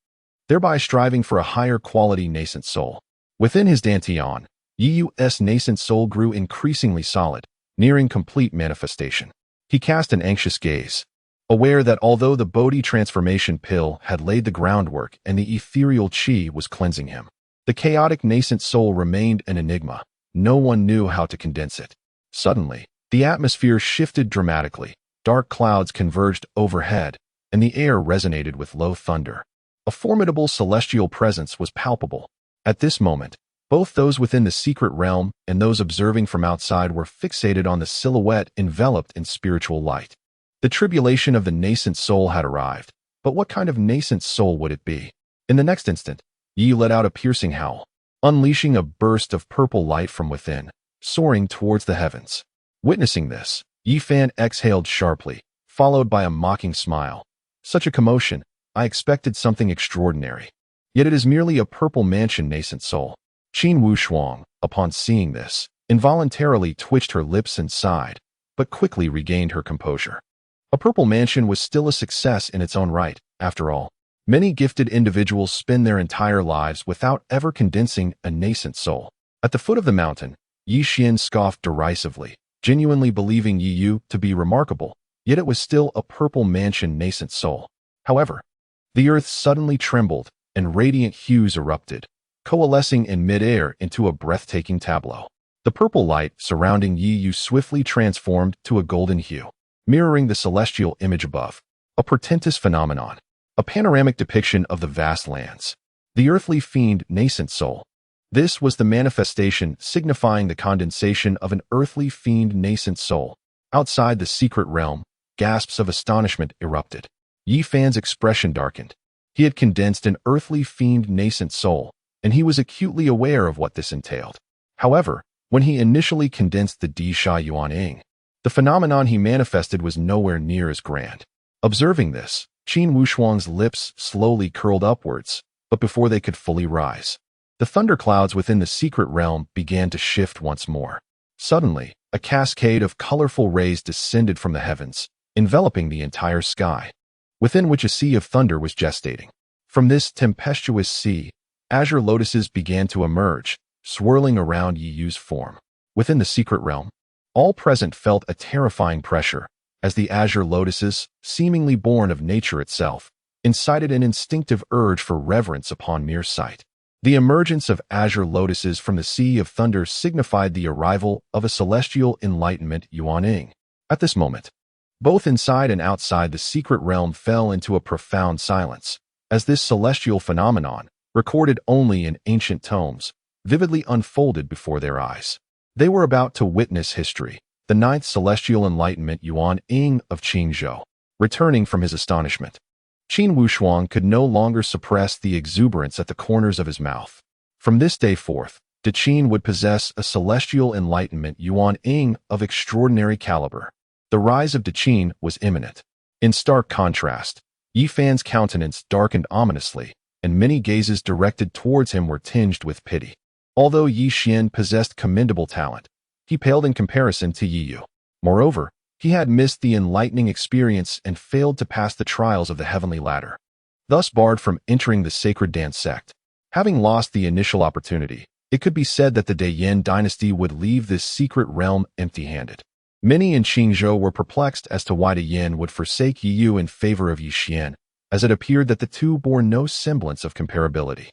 thereby striving for a higher quality nascent soul. Within his dantian, Yi's nascent soul grew increasingly solid, nearing complete manifestation. He cast an anxious gaze, aware that although the Bodhi transformation pill had laid the groundwork and the ethereal qi was cleansing him, the chaotic nascent soul remained an enigma. No one knew how to condense it. Suddenly, the atmosphere shifted dramatically. Dark clouds converged overhead, and the air resonated with low thunder. A formidable celestial presence was palpable. At this moment, both those within the secret realm and those observing from outside were fixated on the silhouette enveloped in spiritual light. The tribulation of the nascent soul had arrived, but what kind of nascent soul would it be? In the next instant, Yi let out a piercing howl, unleashing a burst of purple light from within, soaring towards the heavens. Witnessing this, Yi Fan exhaled sharply, followed by a mocking smile. Such a commotion, I expected something extraordinary. Yet it is merely a purple mansion nascent soul. Qin Wushuang, upon seeing this, involuntarily twitched her lips and sighed, but quickly regained her composure. A purple mansion was still a success in its own right, after all. Many gifted individuals spend their entire lives without ever condensing a nascent soul. At the foot of the mountain, Yi Xian scoffed derisively, genuinely believing Yi Yu to be remarkable, yet it was still a purple mansion nascent soul. However, the earth suddenly trembled, and radiant hues erupted, coalescing in mid-air into a breathtaking tableau. The purple light surrounding Yi Yu swiftly transformed to a golden hue, mirroring the celestial image above. A portentous phenomenon. A panoramic depiction of the vast lands, The earthly fiend nascent soul. This was the manifestation signifying the condensation of an earthly fiend nascent soul. Outside the secret realm, gasps of astonishment erupted. Yi Fan's expression darkened. He had condensed an earthly fiend nascent soul, and he was acutely aware of what this entailed. However, when he initially condensed the Di Sha Yuan Ying, the phenomenon he manifested was nowhere near as grand. Observing this, Qin Wushuang's lips slowly curled upwards, but before they could fully rise, the thunderclouds within the secret realm began to shift once more. Suddenly, a cascade of colorful rays descended from the heavens, enveloping the entire sky, within which a sea of thunder was gestating. From this tempestuous sea, azure lotuses began to emerge, swirling around Yi Yu's form. Within the secret realm, all present felt a terrifying pressure, as the azure lotuses, seemingly born of nature itself, incited an instinctive urge for reverence upon mere sight. The emergence of azure lotuses from the sea of thunder signified the arrival of a celestial enlightenment Yuanying. At this moment, both inside and outside the secret realm fell into a profound silence, as this celestial phenomenon, recorded only in ancient tomes, vividly unfolded before their eyes. They were about to witness history, the ninth celestial enlightenment Yuanying of Qingzhou, returning from his astonishment. Qin Wushuang could no longer suppress the exuberance at the corners of his mouth. From this day forth, De Qin would possess a celestial enlightenment Yuanying of extraordinary caliber. The rise of De Qin was imminent. In stark contrast, Yi Fan's countenance darkened ominously, and many gazes directed towards him were tinged with pity. Although Yi Xian possessed commendable talent, he paled in comparison to Yi Yu. Moreover, he had missed the enlightening experience and failed to pass the trials of the heavenly ladder, thus barred from entering the sacred dance sect. Having lost the initial opportunity, it could be said that the Daiyin dynasty would leave this secret realm empty-handed. Many in Qingzhou were perplexed as to why Daiyin would forsake Yi Yu in favor of Yi Xian, as it appeared that the two bore no semblance of comparability.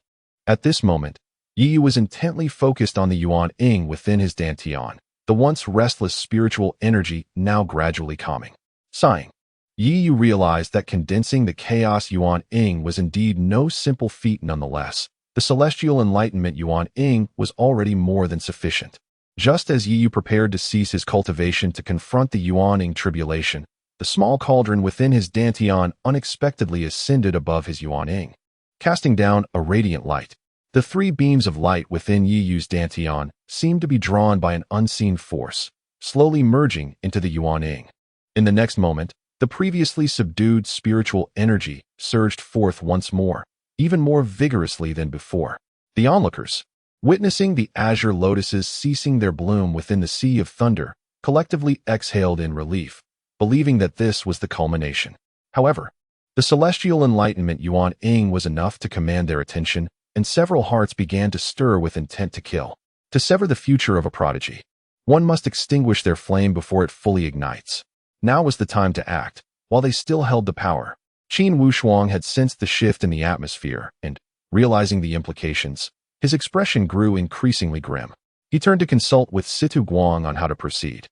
At this moment, Yi Yu was intently focused on the Yuanying within his dantian, the once restless spiritual energy now gradually calming. Sighing, Yi Yu realized that condensing the chaos Yuanying was indeed no simple feat nonetheless. The celestial enlightenment Yuanying was already more than sufficient. Just as Yi Yu prepared to cease his cultivation to confront the Yuanying tribulation, the small cauldron within his dantian unexpectedly ascended above his Yuanying, casting down a radiant light. The three beams of light within Yi Yu's dantian seemed to be drawn by an unseen force, slowly merging into the Yuanying. In the next moment, the previously subdued spiritual energy surged forth once more, even more vigorously than before. The onlookers, witnessing the azure lotuses ceasing their bloom within the sea of thunder, collectively exhaled in relief, believing that this was the culmination. However, the celestial enlightenment Yuanying was enough to command their attention, and several hearts began to stir with intent to kill. To sever the future of a prodigy, one must extinguish their flame before it fully ignites. Now was the time to act, while they still held the power. Qin Wushuang had sensed the shift in the atmosphere, and, realizing the implications, his expression grew increasingly grim. He turned to consult with Situ Guang on how to proceed,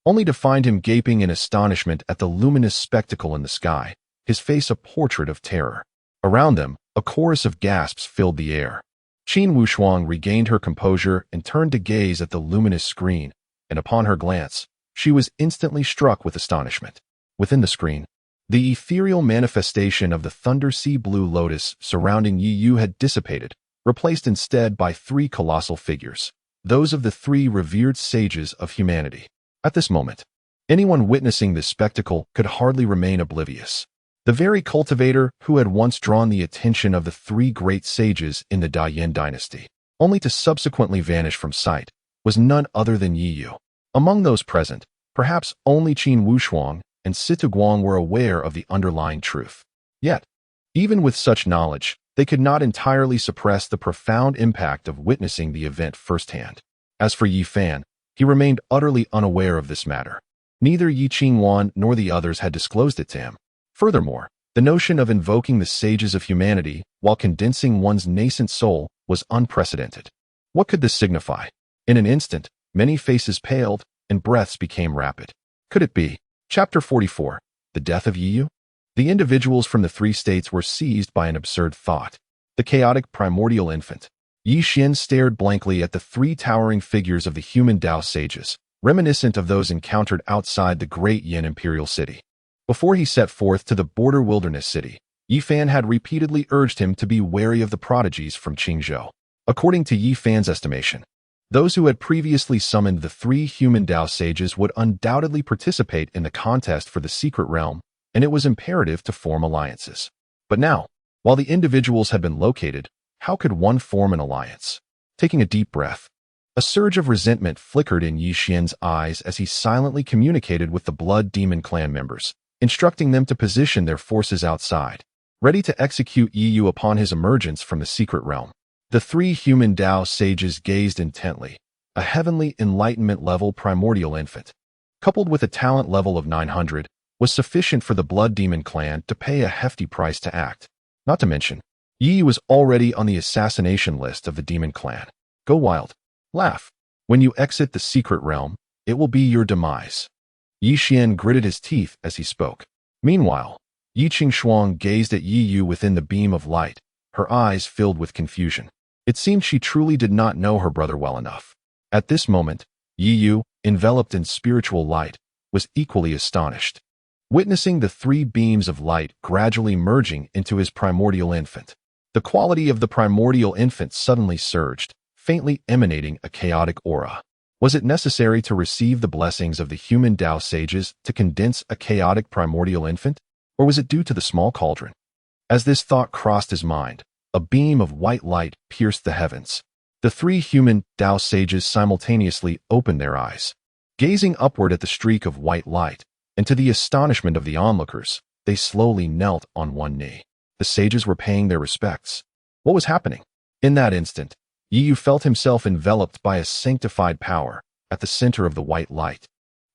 only to find him gaping in astonishment at the luminous spectacle in the sky, his face a portrait of terror. Around them, a chorus of gasps filled the air. Qin Wushuang regained her composure and turned to gaze at the luminous screen, and upon her glance, she was instantly struck with astonishment. Within the screen, the ethereal manifestation of the Thunder Sea Blue Lotus surrounding Yi Yu had dissipated, replaced instead by three colossal figures, those of the three revered sages of humanity. At this moment, anyone witnessing this spectacle could hardly remain oblivious. The very cultivator who had once drawn the attention of the three great sages in the Daiyin dynasty, only to subsequently vanish from sight, was none other than Yi Yu. Among those present, perhaps only Qin Wushuang and Situ Guang were aware of the underlying truth. Yet, even with such knowledge, they could not entirely suppress the profound impact of witnessing the event firsthand. As for Yi Fan, he remained utterly unaware of this matter. Neither Yi Qingwan nor the others had disclosed it to him. Furthermore, the notion of invoking the sages of humanity while condensing one's nascent soul was unprecedented. What could this signify? In an instant, many faces paled and breaths became rapid. Could it be? Chapter 44. The Death of Yi Yu? The individuals from the three states were seized by an absurd thought. The chaotic primordial infant. Yi Xian stared blankly at the three towering figures of the human Dao sages, reminiscent of those encountered outside the great Yin imperial city. Before he set forth to the border wilderness city, Yi Fan had repeatedly urged him to be wary of the prodigies from Qingzhou. According to Yi Fan's estimation, those who had previously summoned the three human Dao sages would undoubtedly participate in the contest for the secret realm, and it was imperative to form alliances. But now, while the individuals had been located, how could one form an alliance? Taking a deep breath, a surge of resentment flickered in Yi Xian's eyes as he silently communicated with the Blood Demon clan members, instructing them to position their forces outside, ready to execute Yi Yu upon his emergence from the secret realm. The three human Dao sages gazed intently. A heavenly enlightenment-level primordial infant, coupled with a talent level of 900, was sufficient for the Blood Demon clan to pay a hefty price to act. Not to mention, Yi was already on the assassination list of the Demon clan. Go wild. Laugh. When you exit the secret realm, it will be your demise. Yi Xian gritted his teeth as he spoke. Meanwhile, Yi Qingshuang gazed at Yi Yu within the beam of light, her eyes filled with confusion. It seemed she truly did not know her brother well enough. At this moment, Yi Yu, enveloped in spiritual light, was equally astonished, witnessing the three beams of light gradually merging into his primordial infant. The quality of the primordial infant suddenly surged, faintly emanating a chaotic aura. Was it necessary to receive the blessings of the human Dao sages to condense a chaotic primordial infant, or was it due to the small cauldron? As this thought crossed his mind, a beam of white light pierced the heavens. The three human Dao sages simultaneously opened their eyes, gazing upward at the streak of white light, and to the astonishment of the onlookers, they slowly knelt on one knee. The sages were paying their respects. What was happening? In that instant, Yi Yu felt himself enveloped by a sanctified power at the center of the white light.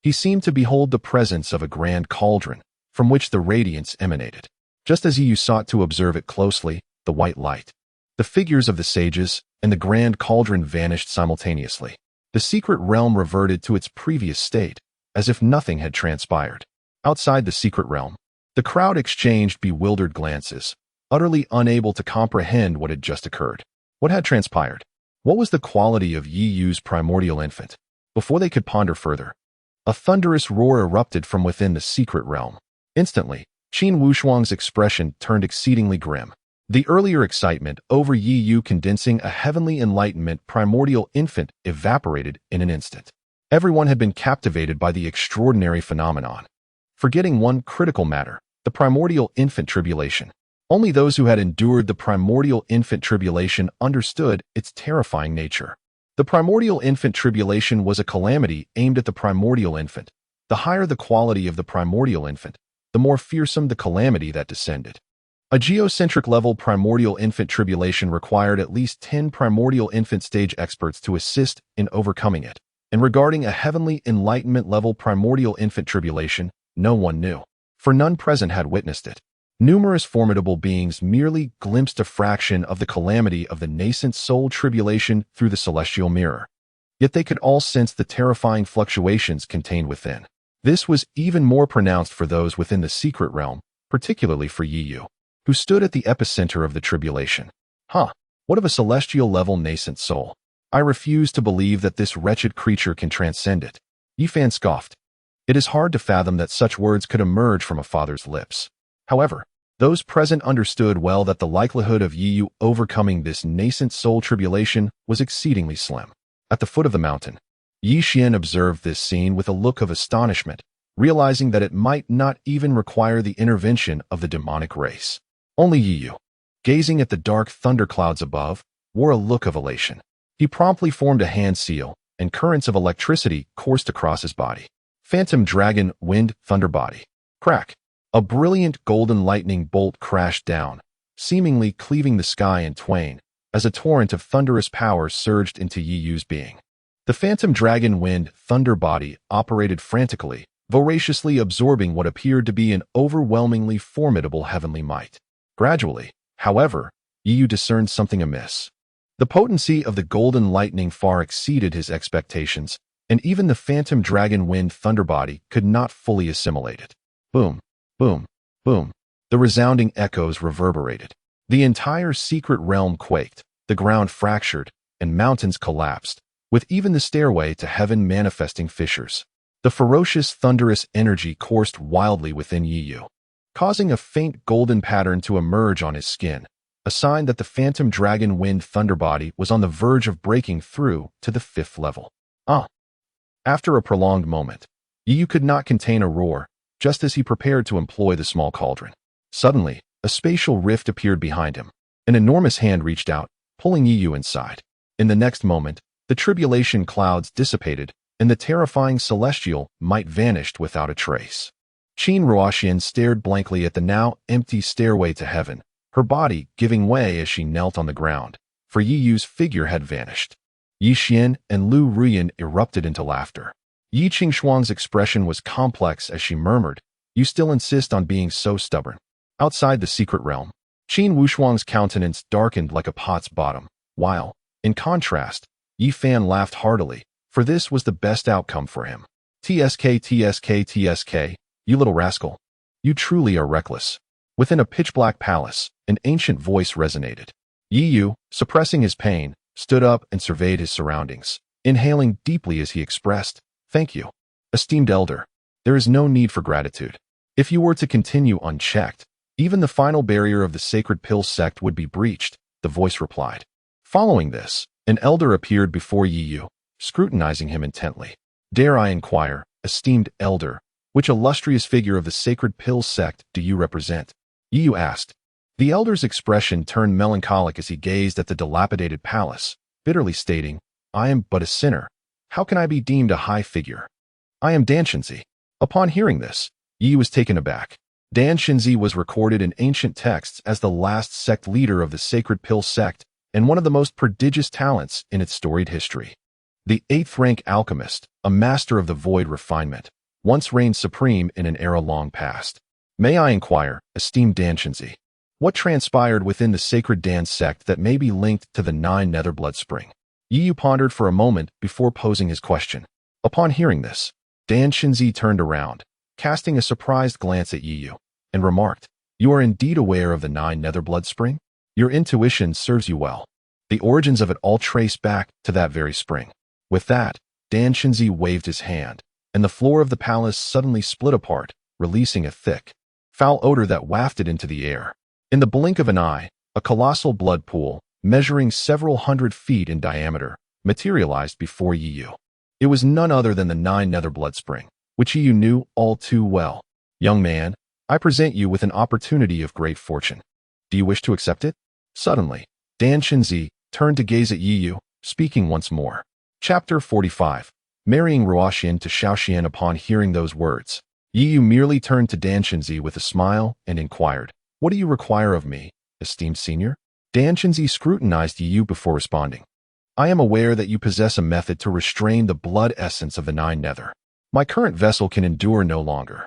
He seemed to behold the presence of a grand cauldron, from which the radiance emanated. Just as Yi Yu sought to observe it closely, the white light, the figures of the sages, and the grand cauldron vanished simultaneously. The secret realm reverted to its previous state, as if nothing had transpired. Outside the secret realm, the crowd exchanged bewildered glances, utterly unable to comprehend what had just occurred. What had transpired? What was the quality of Yi Yu's primordial infant? Before they could ponder further, a thunderous roar erupted from within the secret realm. Instantly, Qin Wushuang's expression turned exceedingly grim. The earlier excitement over Yi Yu condensing a heavenly enlightenment primordial infant evaporated in an instant. Everyone had been captivated by the extraordinary phenomenon, forgetting one critical matter, the primordial infant tribulation. Only those who had endured the primordial infant tribulation understood its terrifying nature. The primordial infant tribulation was a calamity aimed at the primordial infant. The higher the quality of the primordial infant, the more fearsome the calamity that descended. A geocentric level primordial infant tribulation required at least 10 primordial infant stage experts to assist in overcoming it. And regarding a heavenly enlightenment level primordial infant tribulation, no one knew, for none present had witnessed it. Numerous formidable beings merely glimpsed a fraction of the calamity of the nascent soul tribulation through the celestial mirror. Yet they could all sense the terrifying fluctuations contained within. This was even more pronounced for those within the secret realm, particularly for Yi Yu, who stood at the epicenter of the tribulation. What of a celestial-level nascent soul? I refuse to believe that this wretched creature can transcend it. Yi Fan scoffed. It is hard to fathom that such words could emerge from a father's lips. However, those present understood well that the likelihood of Yi Yu overcoming this nascent soul tribulation was exceedingly slim. At the foot of the mountain, Yi Xian observed this scene with a look of astonishment, realizing that it might not even require the intervention of the demonic race. Only Yi Yu, gazing at the dark thunderclouds above, wore a look of elation. He promptly formed a hand seal, and currents of electricity coursed across his body. Phantom Dragon Wind Thunder Body. Crack! A brilliant golden lightning bolt crashed down, seemingly cleaving the sky in twain, as a torrent of thunderous power surged into Yi Yu's being. The Phantom Dragon Wind Thunder Body operated frantically, voraciously absorbing what appeared to be an overwhelmingly formidable heavenly might. Gradually, however, Yi Yu discerned something amiss. The potency of the golden lightning far exceeded his expectations, and even the Phantom Dragon Wind Thunder Body could not fully assimilate it. Boom, boom, boom. The resounding echoes reverberated. The entire secret realm quaked, the ground fractured, and mountains collapsed, with even the stairway to heaven manifesting fissures. The ferocious, thunderous energy coursed wildly within Yi, causing a faint golden pattern to emerge on his skin, a sign that the phantom dragon wind thunderbody was on the verge of breaking through to the 5th level. After a prolonged moment, Yi could not contain a roar, just as he prepared to employ the small cauldron. Suddenly, a spatial rift appeared behind him. An enormous hand reached out, pulling Yi inside. In the next moment, the tribulation clouds dissipated, and the terrifying celestial might vanished without a trace. Qin Ruoxian stared blankly at the now empty stairway to heaven, her body giving way as she knelt on the ground, for Yi's figure had vanished. Yi Xian and Lu Ruyan erupted into laughter. Yi Qingshuang's expression was complex as she murmured, "You still insist on being so stubborn." Outside the secret realm, Qin Wushuang's countenance darkened like a pot's bottom, while, in contrast, Yi Fan laughed heartily, for this was the best outcome for him. "TSK, TSK, TSK, you little rascal. You truly are reckless." Within a pitch-black palace, an ancient voice resonated. Yi Yu, suppressing his pain, stood up and surveyed his surroundings, inhaling deeply as he expressed, "Thank you, esteemed elder. There is no need for gratitude. If you were to continue unchecked, even the final barrier of the sacred pill sect would be breached," the voice replied. Following this, an elder appeared before Yi Yu, scrutinizing him intently. "Dare I inquire, esteemed elder, which illustrious figure of the sacred pill sect do you represent?" Yi Yu asked. The elder's expression turned melancholic as he gazed at the dilapidated palace, bitterly stating, "I am but a sinner. How can I be deemed a high figure? I am Dan Shinzi." Upon hearing this, Yi was taken aback. Dan Shinzi was recorded in ancient texts as the last sect leader of the Sacred Pill sect and one of the most prodigious talents in its storied history. The 8th-rank alchemist, a master of the void refinement, once reigned supreme in an era long past. "May I inquire, esteemed Dan Shinzi, what transpired within the Sacred Dan sect that may be linked to the 9 Nether Blood Spring?" Yi Yu pondered for a moment before posing his question. Upon hearing this, Dan Shinzi turned around, casting a surprised glance at Yi Yu, and remarked, "You are indeed aware of the 9 Nether Blood Spring? Your intuition serves you well. The origins of it all trace back to that very spring." With that, Dan Shinzi waved his hand, and the floor of the palace suddenly split apart, releasing a thick, foul odor that wafted into the air. In the blink of an eye, a colossal blood pool, measuring several hundred feet in diameter, materialized before Yi Yu. It was none other than the 9 Nether Blood Spring, which Yi Yu knew all too well. "Young man, I present you with an opportunity of great fortune. Do you wish to accept it?" Suddenly, Dan Shinzi turned to gaze at Yi Yu, speaking once more. Chapter 45. Marrying Ruoxian to Xiaoxian. Upon hearing those words, Yi Yu merely turned to Dan Shinzi with a smile and inquired, "What do you require of me, esteemed senior?" Dan Shinzi scrutinized Yi Yu before responding. "I am aware that you possess a method to restrain the blood essence of the 9 Nether. My current vessel can endure no longer.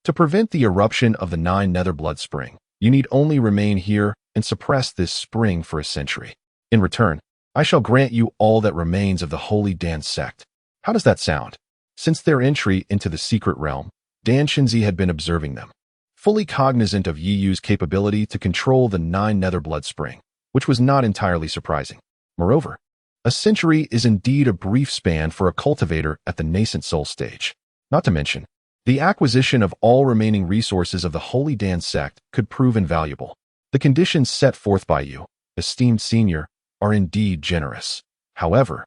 To prevent the eruption of the 9 Nether Blood Spring, you need only remain here and suppress this spring for a century. In return, I shall grant you all that remains of the Holy Dan sect." How does that sound? Since their entry into the secret realm, Dan Shinzi had been observing them, fully cognizant of Yi Yu's capability to control the 9 Nether Blood Spring, which was not entirely surprising. Moreover, a century is indeed a brief span for a cultivator at the nascent soul stage. Not to mention, the acquisition of all remaining resources of the Holy Dan sect could prove invaluable. The conditions set forth by you, esteemed senior, are indeed generous. However,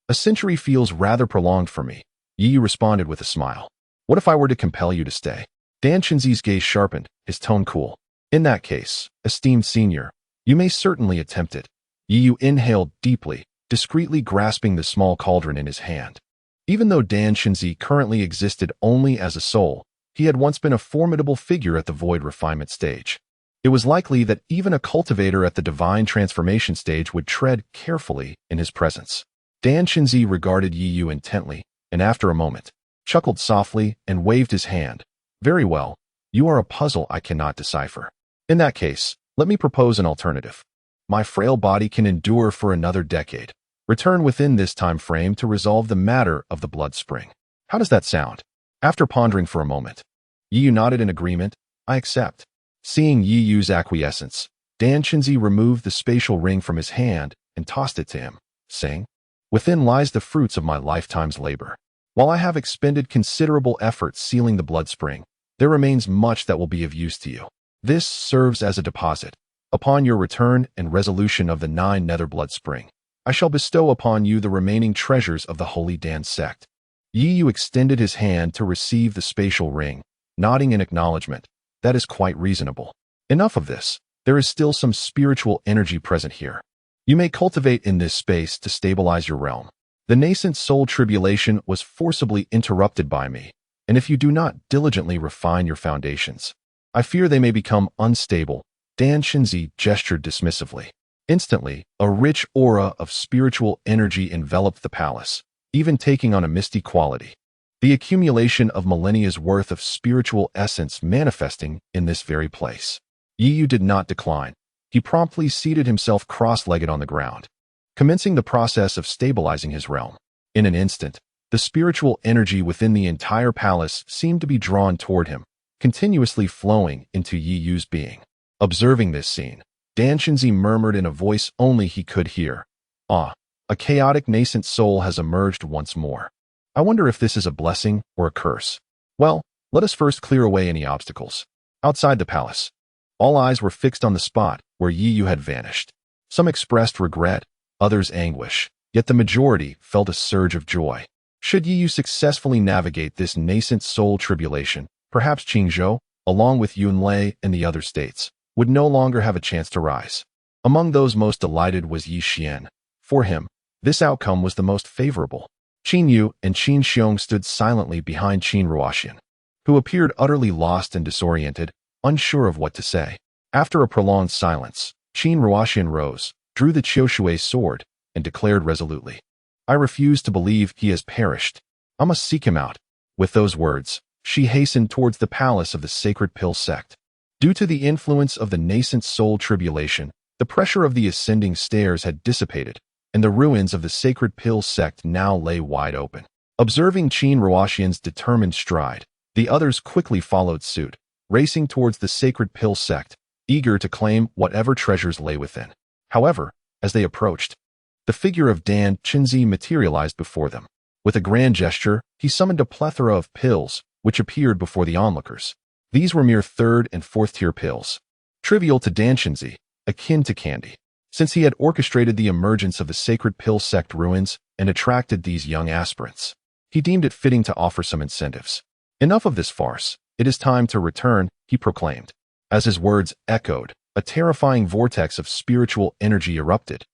a century feels rather prolonged for me, Yi responded with a smile. What if I were to compel you to stay? Dan Shinzi's gaze sharpened, his tone cool. In that case, esteemed senior, you may certainly attempt it. Yi inhaled deeply, discreetly grasping the small cauldron in his hand. Even though Dan Shinzi currently existed only as a soul, he had once been a formidable figure at the void refinement stage. It was likely that even a cultivator at the divine transformation stage would tread carefully in his presence. Dan Shinzi regarded Yi Yu intently, and after a moment, chuckled softly and waved his hand. "Very well, you are a puzzle I cannot decipher. In that case, let me propose an alternative. My frail body can endure for another decade. Return within this time frame to resolve the matter of the blood spring. How does that sound?" After pondering for a moment, Yi Yu nodded in agreement. "I accept." Seeing Yi Yu's acquiescence, Dan Chinzi removed the spatial ring from his hand and tossed it to him, saying, "Within lies the fruits of my lifetime's labor. While I have expended considerable effort sealing the blood spring, there remains much that will be of use to you. This serves as a deposit. Upon your return and resolution of the 9 nether blood spring, I shall bestow upon you the remaining treasures of the Holy Dan sect." Yi Yu extended his hand to receive the spatial ring, nodding in acknowledgement. "That is quite reasonable. Enough of this. There is still some spiritual energy present here. You may cultivate in this space to stabilize your realm. The nascent soul tribulation was forcibly interrupted by me, and if you do not diligently refine your foundations, I fear they may become unstable." Dan Chinzi gestured dismissively. Instantly, a rich aura of spiritual energy enveloped the palace, even taking on a misty quality. The accumulation of millennia's worth of spiritual essence manifesting in this very place. Yi Yu did not decline. He promptly seated himself cross-legged on the ground, commencing the process of stabilizing his realm. In an instant, the spiritual energy within the entire palace seemed to be drawn toward him, continuously flowing into Yi Yu's being. Observing this scene, Dan Chinzi murmured in a voice only he could hear, "Ah, a chaotic nascent soul has emerged once more. I wonder if this is a blessing or a curse. Well, let us first clear away any obstacles." Outside the palace, all eyes were fixed on the spot where Yi Yu had vanished. Some expressed regret, others anguish, yet the majority felt a surge of joy. Should Yi Yu successfully navigate this nascent soul tribulation, perhaps Qingzhou, along with Yunlei and the other states, would no longer have a chance to rise. Among those most delighted was Yi Xian. For him, this outcome was the most favorable. Qin Yu and Qin Xiong stood silently behind Qin Ruoxian, who appeared utterly lost and disoriented, unsure of what to say. After a prolonged silence, Qin Ruoxian rose, drew the Qiushui sword, and declared resolutely, "I refuse to believe he has perished. I must seek him out." With those words, she hastened towards the palace of the Sacred Pill sect. Due to the influence of the nascent soul tribulation, the pressure of the ascending stairs had dissipated, and the ruins of the Sacred Pill sect now lay wide open. Observing Qin Ruoxian's determined stride, the others quickly followed suit, racing towards the Sacred Pill sect, eager to claim whatever treasures lay within. However, as they approached, the figure of Dan Chinzi materialized before them. With a grand gesture, he summoned a plethora of pills, which appeared before the onlookers. These were mere 3rd and 4th-tier pills, trivial to Dan Chinzi, akin to candy. Since he had orchestrated the emergence of the Sacred Pill sect ruins and attracted these young aspirants, he deemed it fitting to offer some incentives. "Enough of this farce. It is time to return," he proclaimed. As his words echoed, a terrifying vortex of spiritual energy erupted,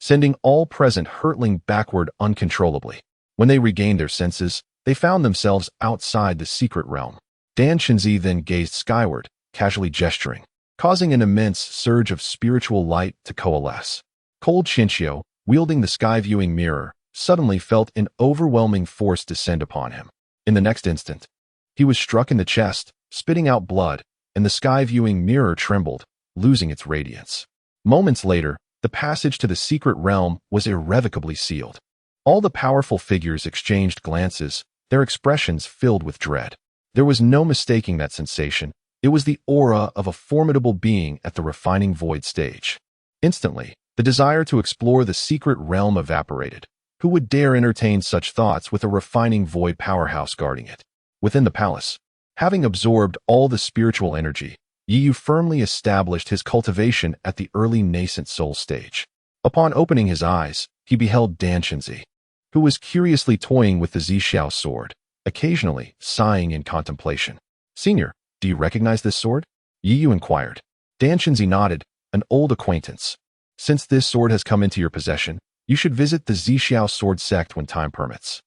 sending all present hurtling backward uncontrollably. When they regained their senses, they found themselves outside the secret realm. Dan Chinzi then gazed skyward, casually gesturing, causing an immense surge of spiritual light to coalesce. Cold Chinchio, wielding the sky-viewing mirror, suddenly felt an overwhelming force descend upon him. In the next instant, he was struck in the chest, spitting out blood, and the sky-viewing mirror trembled, losing its radiance. Moments later, the passage to the secret realm was irrevocably sealed. All the powerful figures exchanged glances, their expressions filled with dread. There was no mistaking that sensation. It was the aura of a formidable being at the refining void stage. Instantly, the desire to explore the secret realm evaporated. Who would dare entertain such thoughts with a refining void powerhouse guarding it? Within the palace, having absorbed all the spiritual energy, Yi Yu firmly established his cultivation at the early nascent soul stage. Upon opening his eyes, he beheld Dan Chinzi, who was curiously toying with the Zixiao sword, occasionally sighing in contemplation. "Senior, do you recognize this sword?" Yi Yu inquired. Dan Chinzi nodded, "An old acquaintance. Since this sword has come into your possession, you should visit the Zixiao sword sect when time permits.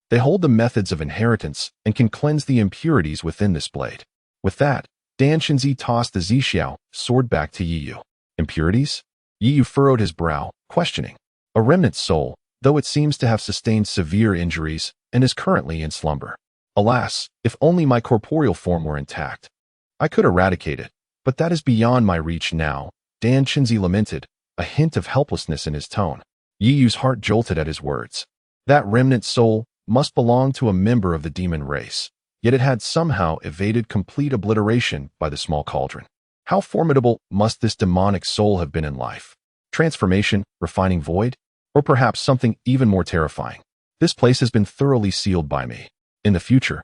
They hold the methods of inheritance and can cleanse the impurities within this blade." With that, Dan Chinzi tossed the Zixiao sword back to Yi Yu. "Impurities?" Yi Yu furrowed his brow, questioning. "A remnant soul, though it seems to have sustained severe injuries and is currently in slumber. Alas, if only my corporeal form were intact. I could eradicate it, but that is beyond my reach now," Dan Chinzi lamented, a hint of helplessness in his tone. Yi Yu's heart jolted at his words. That remnant soul must belong to a member of the demon race, yet it had somehow evaded complete obliteration by the small cauldron. How formidable must this demonic soul have been in life? Transformation, refining void, or perhaps something even more terrifying? This place has been thoroughly sealed by me. In the future,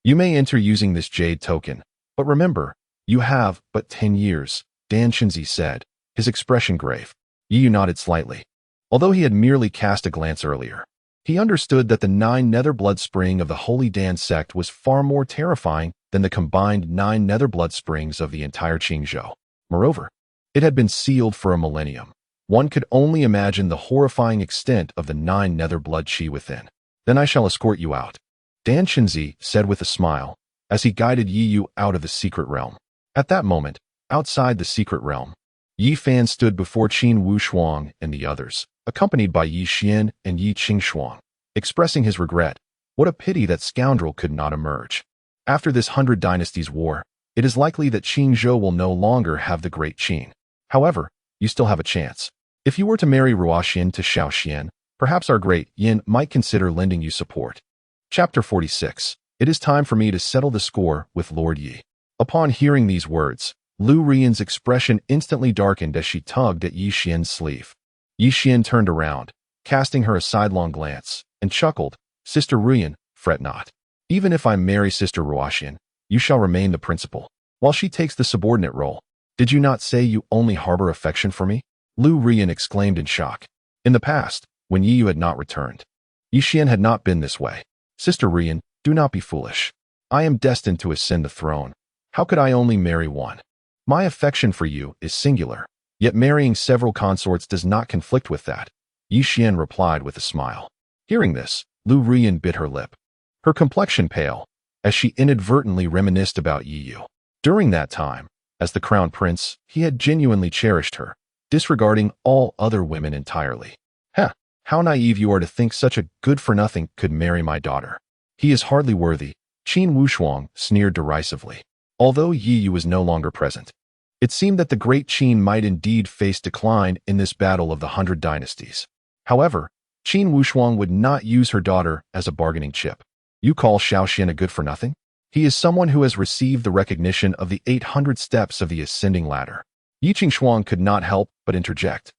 you may enter using this jade token, but remember, you have but 10 years, Dan Shinzi said, his expression grave. Yi nodded slightly. Although he had merely cast a glance earlier, he understood that the 9 nether blood spring of the Holy Dan sect was far more terrifying than the combined 9 nether blood springs of the entire Qingzhou. Moreover, it had been sealed for a millennium. One could only imagine the horrifying extent of the 9 nether blood qi within. Then I shall escort you out, Dan Shinzi said with a smile, as he guided Yi Yu out of the secret realm. At that moment, outside the secret realm, Yi Fan stood before Qin Wushuang and the others, accompanied by Yi Xian and Yi Qingshuang, expressing his regret. What a pity that scoundrel could not emerge. After this 100 Dynasties war, it is likely that Qingzhou will no longer have the great Qin. However, you still have a chance. If you were to marry Ruoxian to Shaoxian, perhaps our great Yin might consider lending you support. Chapter 46. It is time for me to settle the score with Lord Yi. Upon hearing these words, Lu Rian's expression instantly darkened as she tugged at Yi Xian's sleeve. Yi Xian turned around, casting her a sidelong glance, and chuckled, Sister Ruyan, fret not. Even if I marry Sister Ruoxian, you shall remain the principal, while she takes the subordinate role. Did you not say you only harbor affection for me? Lu Rian exclaimed in shock. In the past, when Yi Yu had not returned, Yi Xian had not been this way. Sister Rian, do not be foolish. I am destined to ascend the throne. How could I only marry one? My affection for you is singular, yet marrying several consorts does not conflict with that, Yi Xian replied with a smile. Hearing this, Lu Rian bit her lip. Her complexion pale, as she inadvertently reminisced about Yi Yu. During that time, as the crown prince, he had genuinely cherished her, disregarding all other women entirely. How naive you are to think such a good-for-nothing could marry my daughter. He is hardly worthy, Qin Wushuang sneered derisively. Although Yi Yu was no longer present, it seemed that the great Qin might indeed face decline in this battle of the 100 Dynasties. However, Qin Wushuang would not use her daughter as a bargaining chip. You call Shaoxian a good-for-nothing? He is someone who has received the recognition of the 800 steps of the ascending ladder. Yi Qingshuang could not help but interject,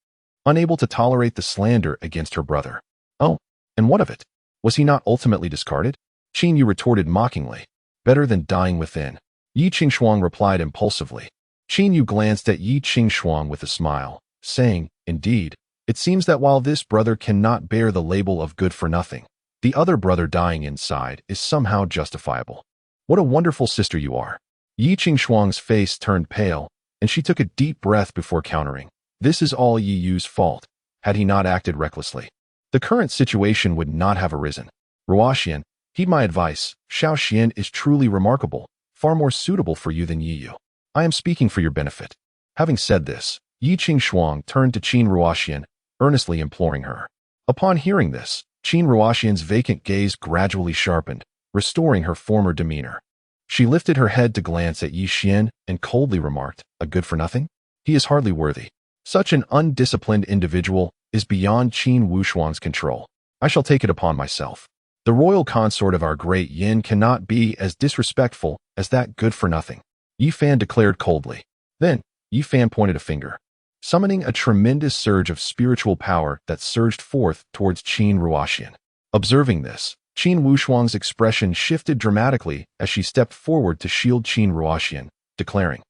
unable to tolerate the slander against her brother. Oh, and what of it? Was he not ultimately discarded? Qin Yu retorted mockingly. Better than dying within. Yi Qingshuang replied impulsively. Qin Yu glanced at Yi Qingshuang with a smile, saying, Indeed, it seems that while this brother cannot bear the label of good-for-nothing, the other brother dying inside is somehow justifiable. What a wonderful sister you are. Yi Qingshuang's face turned pale, and she took a deep breath before countering. This is all Yi Yu's fault. Had he not acted recklessly, the current situation would not have arisen. Ruoxian, heed my advice. Shaoxian is truly remarkable, far more suitable for you than Yi Yu. I am speaking for your benefit. Having said this, Yi Qingshuang turned to Qin Ruoxian, earnestly imploring her. Upon hearing this, Qin Ruoxian's vacant gaze gradually sharpened, restoring her former demeanor. She lifted her head to glance at Yi Xian and coldly remarked, A good-for-nothing? He is hardly worthy. Such an undisciplined individual is beyond Qin Wushuang's control. I shall take it upon myself. The royal consort of our great Yin cannot be as disrespectful as that good-for-nothing, Yi Fan declared coldly. Then, Yi Fan pointed a finger, summoning a tremendous surge of spiritual power that surged forth towards Qin Ruoxian. Observing this, Qin Wushuang's expression shifted dramatically as she stepped forward to shield Qin Ruoxian, declaring,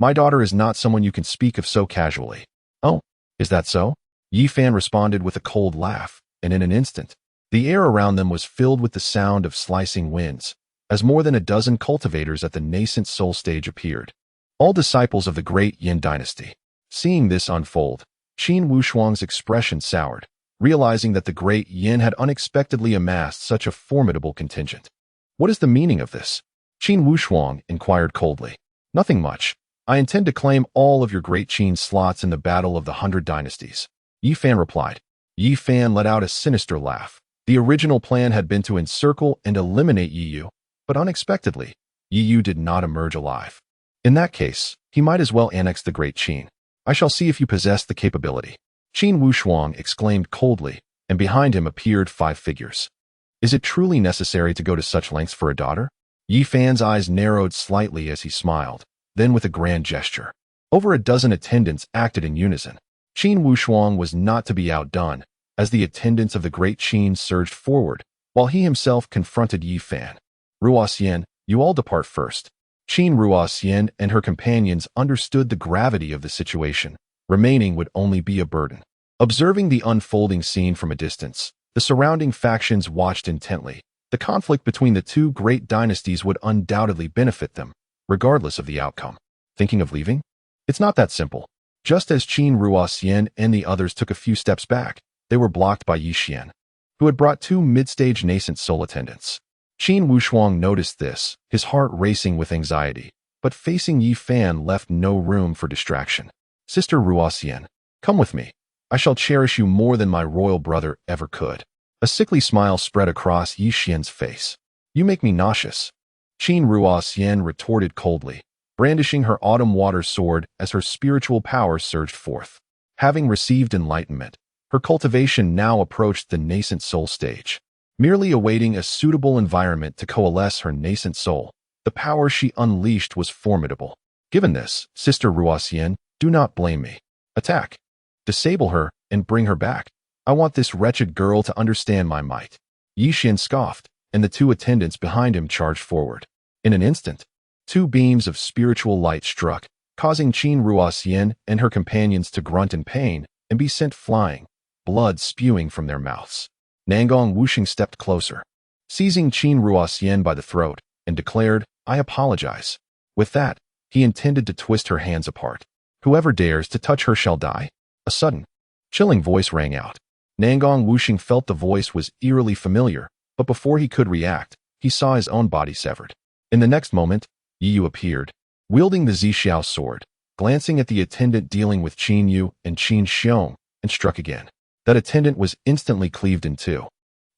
My daughter is not someone you can speak of so casually. Oh, is that so? Yi Fan responded with a cold laugh, and in an instant, the air around them was filled with the sound of slicing winds, as more than a dozen cultivators at the nascent soul stage appeared, all disciples of the great Yin dynasty. Seeing this unfold, Qin Wushuang's expression soured, realizing that the great Yin had unexpectedly amassed such a formidable contingent. What is the meaning of this? Qin Wushuang inquired coldly. Nothing much. I intend to claim all of your great Qin slots in the battle of the 100 Dynasties, Yi Fan replied. Yi Fan let out a sinister laugh. The original plan had been to encircle and eliminate Yi Yu, but unexpectedly, Yi Yu did not emerge alive. In that case, he might as well annex the great Qin. I shall see if you possess the capability. Qin Wushuang exclaimed coldly, and behind him appeared 5 figures. Is it truly necessary to go to such lengths for a daughter? Yi Fan's eyes narrowed slightly as he smiled. Then with a grand gesture, Over a dozen attendants acted in unison. Qin Wushuang was not to be outdone, as the attendants of the great Qin surged forward, while he himself confronted Yi Fan. Ruoxian, you all depart first. Qin Ruoxian and her companions understood the gravity of the situation. Remaining would only be a burden. Observing the unfolding scene from a distance, the surrounding factions watched intently. The conflict between the two great dynasties would undoubtedly benefit them, regardless of the outcome. Thinking of leaving? It's not that simple. Just as Qin Ruoxian and the others took a few steps back, they were blocked by Yi Xian, who had brought two mid-stage nascent soul attendants. Qin Wushuang noticed this, his heart racing with anxiety, but facing Yi Fan left no room for distraction. Sister Ruoxian, come with me. I shall cherish you more than my royal brother ever could. A sickly smile spread across Yi Xian's face. You make me nauseous. Qin Ruoxian retorted coldly, brandishing her autumn water sword as her spiritual power surged forth. Having received enlightenment, her cultivation now approached the nascent soul stage. Merely awaiting a suitable environment to coalesce her nascent soul, the power she unleashed was formidable. Given this, Sister Ruoxian, do not blame me. Attack. Disable her and bring her back. I want this wretched girl to understand my might. Yi Xian scoffed, and the two attendants behind him charged forward. In an instant, two beams of spiritual light struck, causing Qin Ruoxian and her companions to grunt in pain and be sent flying, blood spewing from their mouths. Nangong Wuxing stepped closer, seizing Qin Ruoxian by the throat, and declared, I apologize. With that, he intended to twist her hands apart. Whoever dares to touch her shall die. A sudden, chilling voice rang out. Nangong Wuxing felt the voice was eerily familiar, but before he could react, he saw his own body severed. In the next moment, Yi Yu appeared, wielding the Zixiao sword, glancing at the attendant dealing with Qin Yu and Qin Xiong, and struck again. That attendant was instantly cleaved in two.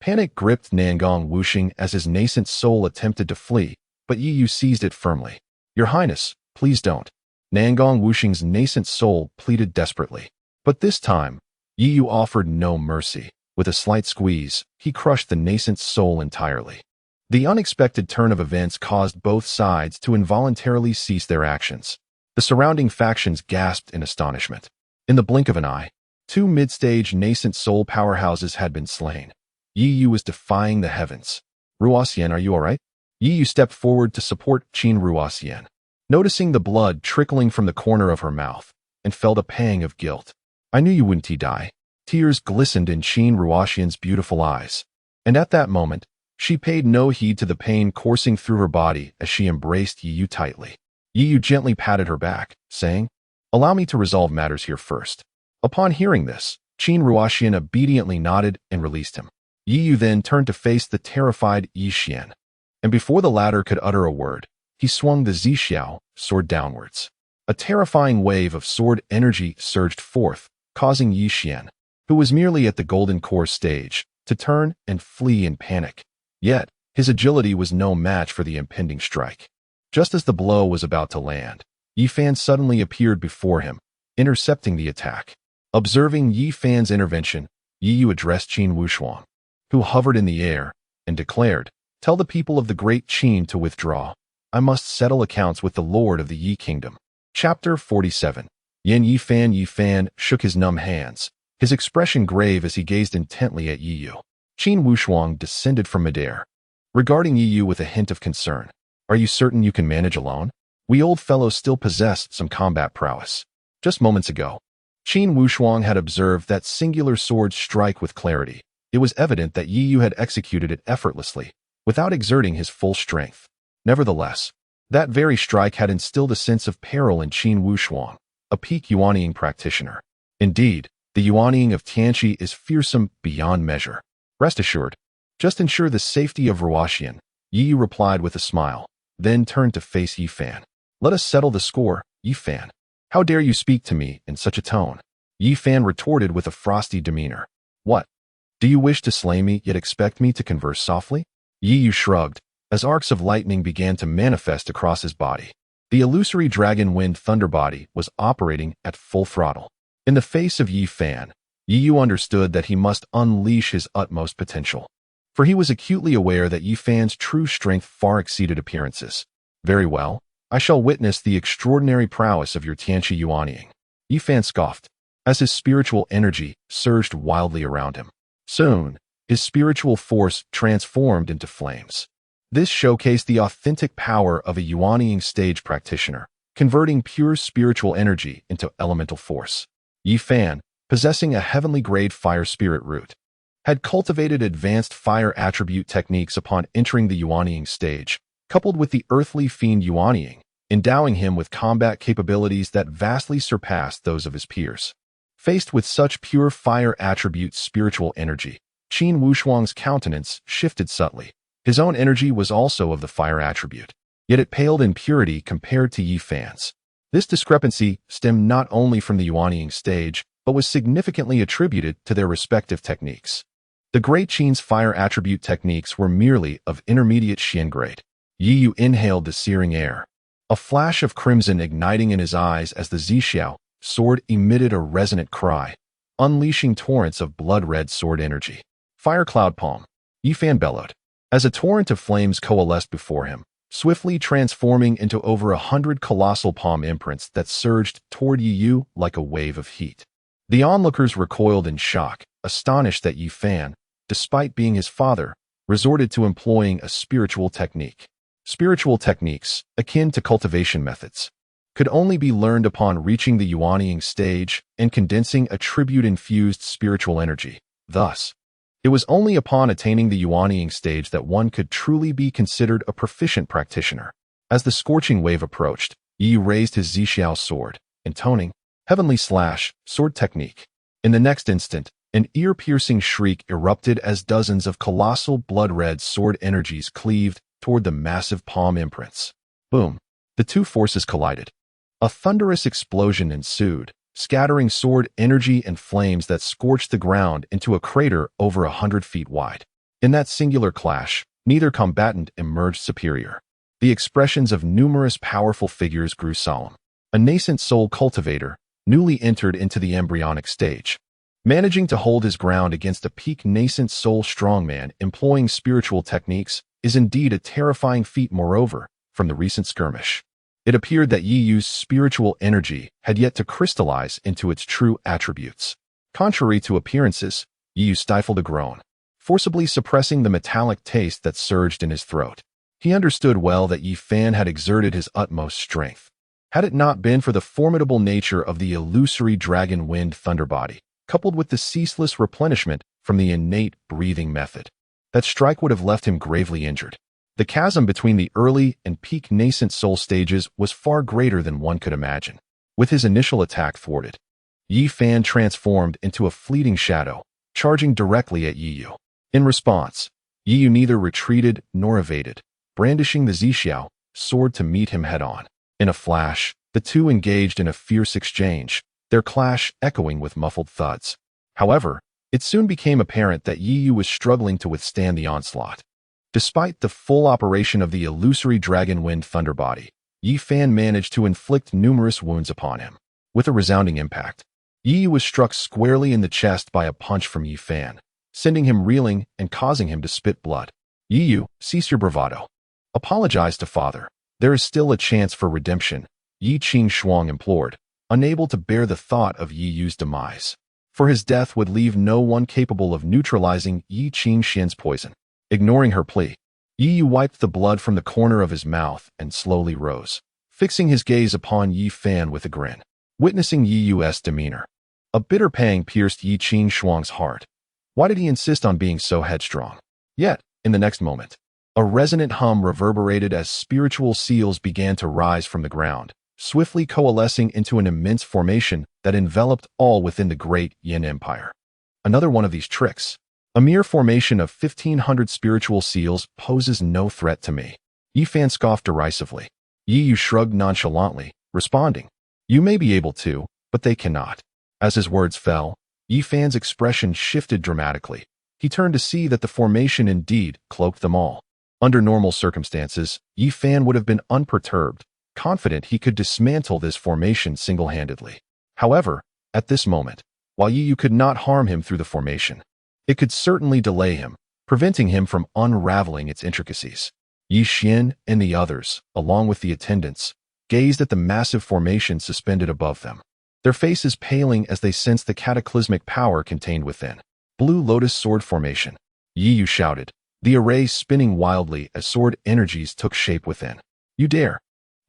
Panic gripped Nangong Wuxing as his nascent soul attempted to flee, but Yi Yu seized it firmly. Your Highness, please don't. Nangong Wuxing's nascent soul pleaded desperately. But this time, Yi Yu offered no mercy. With a slight squeeze, he crushed the nascent soul entirely. The unexpected turn of events caused both sides to involuntarily cease their actions. The surrounding factions gasped in astonishment. In the blink of an eye, two mid-stage nascent soul powerhouses had been slain. Yi Yu was defying the heavens. Ruoxian, are you all right? Yi Yu stepped forward to support Qin Ruoxian, noticing the blood trickling from the corner of her mouth, and felt a pang of guilt. I knew you wouldn't die. Tears glistened in Qin Ruoxian's beautiful eyes. And at that moment, she paid no heed to the pain coursing through her body as she embraced Yi Yu tightly. Yi Yu gently patted her back, saying, Allow me to resolve matters here first. Upon hearing this, Qin Ruoxian obediently nodded and released him. Yi Yu then turned to face the terrified Yi Xian, and before the latter could utter a word, he swung the Zixiao sword downwards. A terrifying wave of sword energy surged forth, causing Yi Xian, who was merely at the golden core stage, to turn and flee in panic. Yet, his agility was no match for the impending strike. Just as the blow was about to land, Yi Fan suddenly appeared before him, intercepting the attack. Observing Yi Fan's intervention, Yi Yu addressed Qin Wushuang, who hovered in the air, and declared, Tell the people of the great Qin to withdraw. I must settle accounts with the Lord of the Yi Kingdom. Chapter 47. Yi Fan shook his numb hands, his expression grave as he gazed intently at Yi Yu. Qin Wushuang descended from midair, regarding Yi Yu with a hint of concern. Are you certain you can manage alone? We old fellows still possess some combat prowess. Just moments ago, Qin Wushuang had observed that singular sword strike with clarity. It was evident that Yi Yu had executed it effortlessly, without exerting his full strength. Nevertheless, that very strike had instilled a sense of peril in Qin Wushuang, a peak Yuanying practitioner. Indeed, the Yuanying of Tianqi is fearsome beyond measure. Rest assured, just ensure the safety of Ruoxian, Yi Yu replied with a smile, then turned to face Yi Fan. Let us settle the score, Yi Fan. How dare you speak to me in such a tone? Yi Fan retorted with a frosty demeanor. What? Do you wish to slay me yet expect me to converse softly? Yi Yu shrugged, as arcs of lightning began to manifest across his body. The illusory dragon wind thunder body was operating at full throttle. In the face of Yi Fan, Yi Yu understood that he must unleash his utmost potential. For he was acutely aware that Yi Fan's true strength far exceeded appearances. Very well, I shall witness the extraordinary prowess of your Tianqi Yuanying. Yi Fan scoffed, as his spiritual energy surged wildly around him. Soon, his spiritual force transformed into flames. This showcased the authentic power of a Yuanying stage practitioner, converting pure spiritual energy into elemental force. Yi Fan, possessing a heavenly-grade fire spirit root, had cultivated advanced fire attribute techniques upon entering the Yuanying stage, coupled with the earthly fiend Yuanying, endowing him with combat capabilities that vastly surpassed those of his peers. Faced with such pure fire attribute spiritual energy, Qin Wushuang's countenance shifted subtly. His own energy was also of the fire attribute, yet it paled in purity compared to Yi Fan's. This discrepancy stemmed not only from the Yuanying stage, but was significantly attributed to their respective techniques. The Great Qin's fire attribute techniques were merely of intermediate Xian grade. Yi Yu inhaled the searing air, a flash of crimson igniting in his eyes as the Zixiao sword emitted a resonant cry, unleashing torrents of blood-red sword energy. Fire Cloud Palm, Yi Fan bellowed, as a torrent of flames coalesced before him, swiftly transforming into over 100 colossal palm imprints that surged toward Yi Yu like a wave of heat. The onlookers recoiled in shock, astonished that Yi Fan, despite being his father, resorted to employing a spiritual technique. Spiritual techniques, akin to cultivation methods, could only be learned upon reaching the Yuanying stage and condensing attribute-infused spiritual energy. Thus, it was only upon attaining the Yuanying stage that one could truly be considered a proficient practitioner. As the scorching wave approached, Yi raised his Zixiao sword, intoning Heavenly Slash, sword technique. In the next instant, an ear-piercing shriek erupted as dozens of colossal blood-red sword energies cleaved toward the massive palm imprints. Boom! The two forces collided. A thunderous explosion ensued, scattering sword energy and flames that scorched the ground into a crater over 100 feet wide. In that singular clash, neither combatant emerged superior. The expressions of numerous powerful figures grew solemn. A nascent soul cultivator, newly entered into the embryonic stage, managing to hold his ground against a peak nascent soul strongman employing spiritual techniques, is indeed a terrifying feat. Moreover, from the recent skirmish, it appeared that Yi Yu's spiritual energy had yet to crystallize into its true attributes. Contrary to appearances, Yi Yu stifled a groan, forcibly suppressing the metallic taste that surged in his throat. He understood well that Yi Fan had exerted his utmost strength. Had it not been for the formidable nature of the illusory dragon wind thunder body, coupled with the ceaseless replenishment from the innate breathing method, that strike would have left him gravely injured. The chasm between the early and peak nascent soul stages was far greater than one could imagine. With his initial attack thwarted, Yi Fan transformed into a fleeting shadow, charging directly at Yi Yu. In response, Yi Yu neither retreated nor evaded, brandishing the Zixiao sword to meet him head-on. In a flash, the two engaged in a fierce exchange, their clash echoing with muffled thuds. However, it soon became apparent that Yi Yu was struggling to withstand the onslaught. Despite the full operation of the illusory dragon wind thunder body, Yi Fan managed to inflict numerous wounds upon him. With a resounding impact, Yi Yu was struck squarely in the chest by a punch from Yi Fan, sending him reeling and causing him to spit blood. Yi Yu, cease your bravado. Apologize to father. There is still a chance for redemption, Yi Qing Shuang implored, unable to bear the thought of Yi Yu's demise. For his death would leave no one capable of neutralizing Yi Qing Xian's poison. Ignoring her plea, Yi Yu wiped the blood from the corner of his mouth and slowly rose, fixing his gaze upon Yi Fan with a grin. Witnessing Yi Yu's demeanor, a bitter pang pierced Yi Qing Shuang's heart. Why did he insist on being so headstrong? Yet, in the next moment, a resonant hum reverberated as spiritual seals began to rise from the ground, swiftly coalescing into an immense formation that enveloped all within the great Yin Empire. Another one of these tricks. A mere formation of 1,500 spiritual seals poses no threat to me. Yi Fan scoffed derisively. Yi Yu shrugged nonchalantly, responding, You may be able to, but they cannot. As his words fell, Yi Fan's expression shifted dramatically. He turned to see that the formation indeed cloaked them all. Under normal circumstances, Yi Fan would have been unperturbed, confident he could dismantle this formation single-handedly. However, at this moment, while Yi Yu could not harm him through the formation, it could certainly delay him, preventing him from unraveling its intricacies. Yi Xian and the others, along with the attendants, gazed at the massive formation suspended above them, their faces paling as they sensed the cataclysmic power contained within. Blue Lotus Sword Formation. Yi Yu shouted, the array spinning wildly as sword energies took shape within. You dare!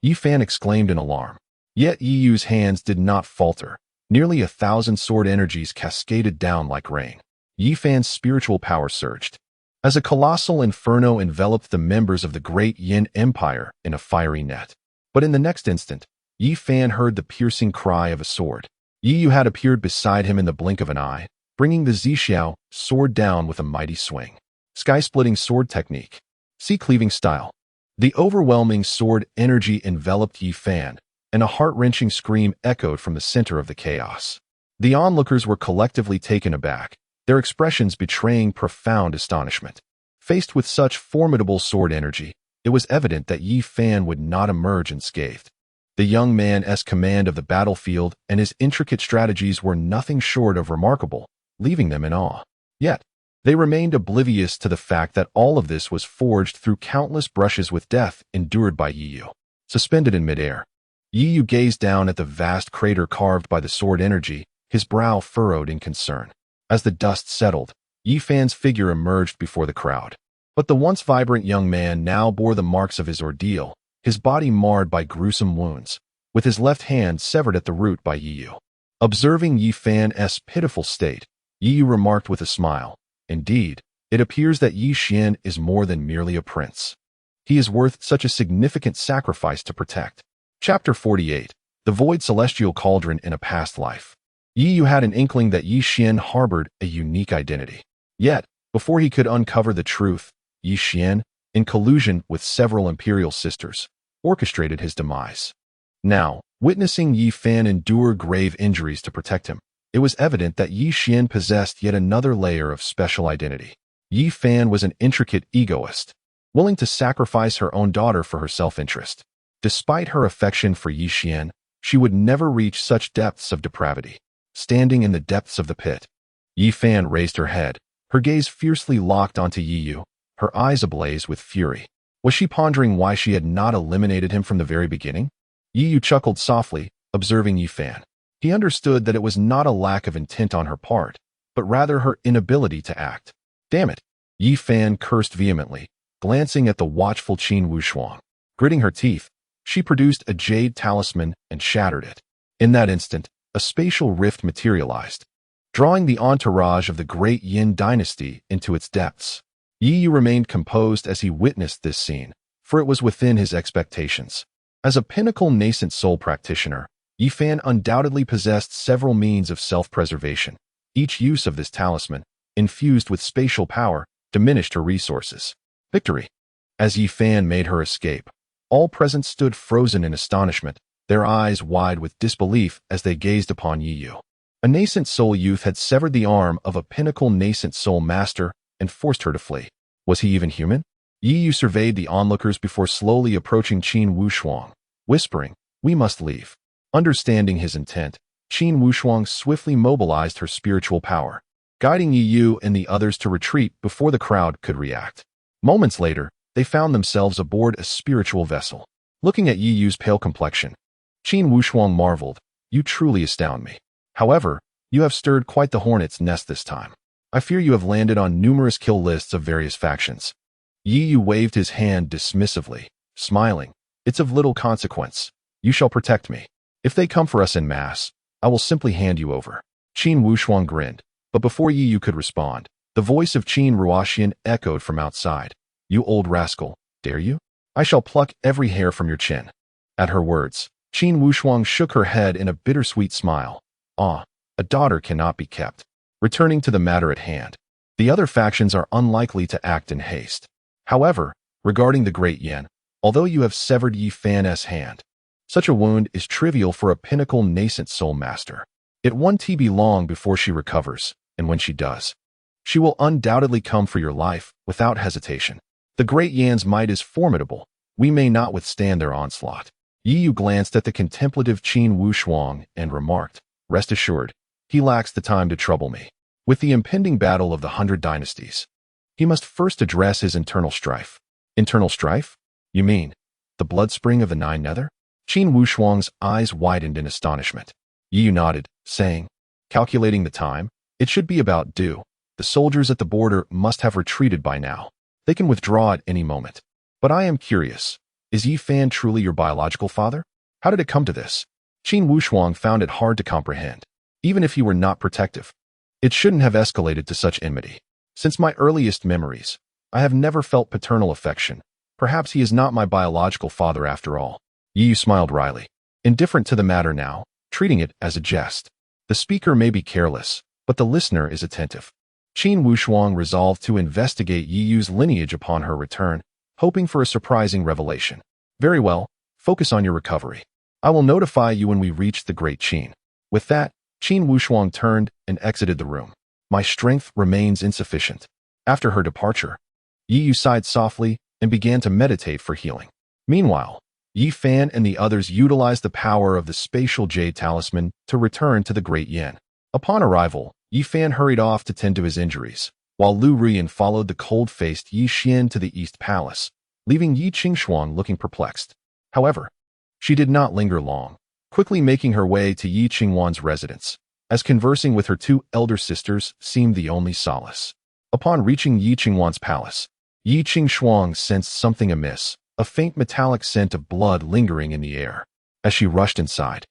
Yi Fan exclaimed in alarm. Yet Yi Yu's hands did not falter. Nearly 1,000 sword energies cascaded down like rain. Yi Fan's spiritual power surged, as a colossal inferno enveloped the members of the great Yin Empire in a fiery net. But in the next instant, Yi Fan heard the piercing cry of a sword. Yi Yu had appeared beside him in the blink of an eye, bringing the Zixiao sword down with a mighty swing. Sky-splitting sword technique. Sea-cleaving style. The overwhelming sword energy enveloped Yi Fan, and a heart-wrenching scream echoed from the center of the chaos. The onlookers were collectively taken aback, their expressions betraying profound astonishment. Faced with such formidable sword energy, it was evident that Yi Fan would not emerge unscathed. The young man's command of the battlefield and his intricate strategies were nothing short of remarkable, leaving them in awe. Yet, they remained oblivious to the fact that all of this was forged through countless brushes with death endured by Yi Yu. Suspended in midair, Yi Yu gazed down at the vast crater carved by the sword energy, his brow furrowed in concern. As the dust settled, Yi Fan's figure emerged before the crowd. But the once vibrant young man now bore the marks of his ordeal, his body marred by gruesome wounds, with his left hand severed at the root by Yi Yu. Observing Yi Fan's pitiful state, Yi Yu remarked with a smile, indeed, it appears that Yi Xian is more than merely a prince. He is worth such a significant sacrifice to protect. Chapter 48. The Void Celestial Cauldron in a Past Life. Yi Yu had an inkling that Yi Xian harbored a unique identity. Yet, before he could uncover the truth, Yi Xian, in collusion with several imperial sisters, orchestrated his demise. Now, witnessing Yi Fan endure grave injuries to protect him, it was evident that Yi Xian possessed yet another layer of special identity. Yi Fan was an intricate egoist, willing to sacrifice her own daughter for her self-interest. Despite her affection for Yi Xian, she would never reach such depths of depravity. Standing in the depths of the pit, Yi Fan raised her head, her gaze fiercely locked onto Yi Yu, her eyes ablaze with fury. Was she pondering why she had not eliminated him from the very beginning? Yi Yu chuckled softly, observing Yi Fan. He understood that it was not a lack of intent on her part, but rather her inability to act. Damn it! Yi Fan cursed vehemently, glancing at the watchful Qin Wushuang. Gritting her teeth, she produced a jade talisman and shattered it. In that instant, a spatial rift materialized, drawing the entourage of the great Yin dynasty into its depths. Yi Yu remained composed as he witnessed this scene, for it was within his expectations. As a pinnacle nascent soul practitioner, Yi Fan undoubtedly possessed several means of self-preservation. Each use of this talisman, infused with spatial power, diminished her resources. Victory! As Yi Fan made her escape, all present stood frozen in astonishment, their eyes wide with disbelief as they gazed upon Yi Yu. A nascent soul youth had severed the arm of a pinnacle nascent soul master and forced her to flee. Was he even human? Yi Yu surveyed the onlookers before slowly approaching Qin Wushuang, whispering, "We must leave." Understanding his intent, Qin Wushuang swiftly mobilized her spiritual power, guiding Yi Yu and the others to retreat before the crowd could react. Moments later, they found themselves aboard a spiritual vessel. Looking at Yi Yu's pale complexion, Qin Wushuang marveled, "You truly astound me. However, you have stirred quite the hornet's nest this time. I fear you have landed on numerous kill lists of various factions." Yi Yu waved his hand dismissively, smiling, "It's of little consequence. You shall protect me. If they come for us en masse, I will simply hand you over." Qin Wushuang grinned, but before Yi Yu could respond, the voice of Qin Ruoxian echoed from outside. "You old rascal, dare you? I shall pluck every hair from your chin." At her words, Qin Wushuang shook her head in a bittersweet smile. "Ah, a daughter cannot be kept." Returning to the matter at hand, the other factions are unlikely to act in haste. However, regarding the Great Yin, although you have severed Yi Fan's hand, such a wound is trivial for a pinnacle nascent soul master. It won't be long before she recovers, and when she does, she will undoubtedly come for your life without hesitation. The Great Yan's might is formidable. We may not withstand their onslaught. Yi Yu glanced at the contemplative Qin Wushuang and remarked, "Rest assured, he lacks the time to trouble me." With the impending battle of the 100 dynasties, he must first address his internal strife. Internal strife? You mean the blood spring of the Nine Nether? Qin Wushuang's eyes widened in astonishment. Yi Yu nodded, saying, calculating the time, it should be about due. The soldiers at the border must have retreated by now. They can withdraw at any moment. But I am curious, is Yi Fan truly your biological father? How did it come to this? Qin Wushuang found it hard to comprehend. Even if he were not protective, it shouldn't have escalated to such enmity. Since my earliest memories, I have never felt paternal affection. Perhaps he is not my biological father after all. Yi Yu smiled wryly, indifferent to the matter now, treating it as a jest. The speaker may be careless, but the listener is attentive. Qin Wushuang resolved to investigate Yi Yu's lineage upon her return, hoping for a surprising revelation. Very well, focus on your recovery. I will notify you when we reach the Great Qin. With that, Qin Wushuang turned and exited the room. My strength remains insufficient. After her departure, Yi Yu sighed softly and began to meditate for healing. Meanwhile, Yi Fan and the others utilized the power of the spatial jade talisman to return to the Great Yin. Upon arrival, Yi Fan hurried off to tend to his injuries, while Lu Rian followed the cold-faced Yi Xian to the East Palace, leaving Yi Qingshuang looking perplexed. However, she did not linger long, quickly making her way to Yi Qingwan's residence, as conversing with her two elder sisters seemed the only solace. Upon reaching Yi Qingwan's palace, Yi Qingshuang sensed something amiss, a faint metallic scent of blood lingering in the air. As she rushed inside,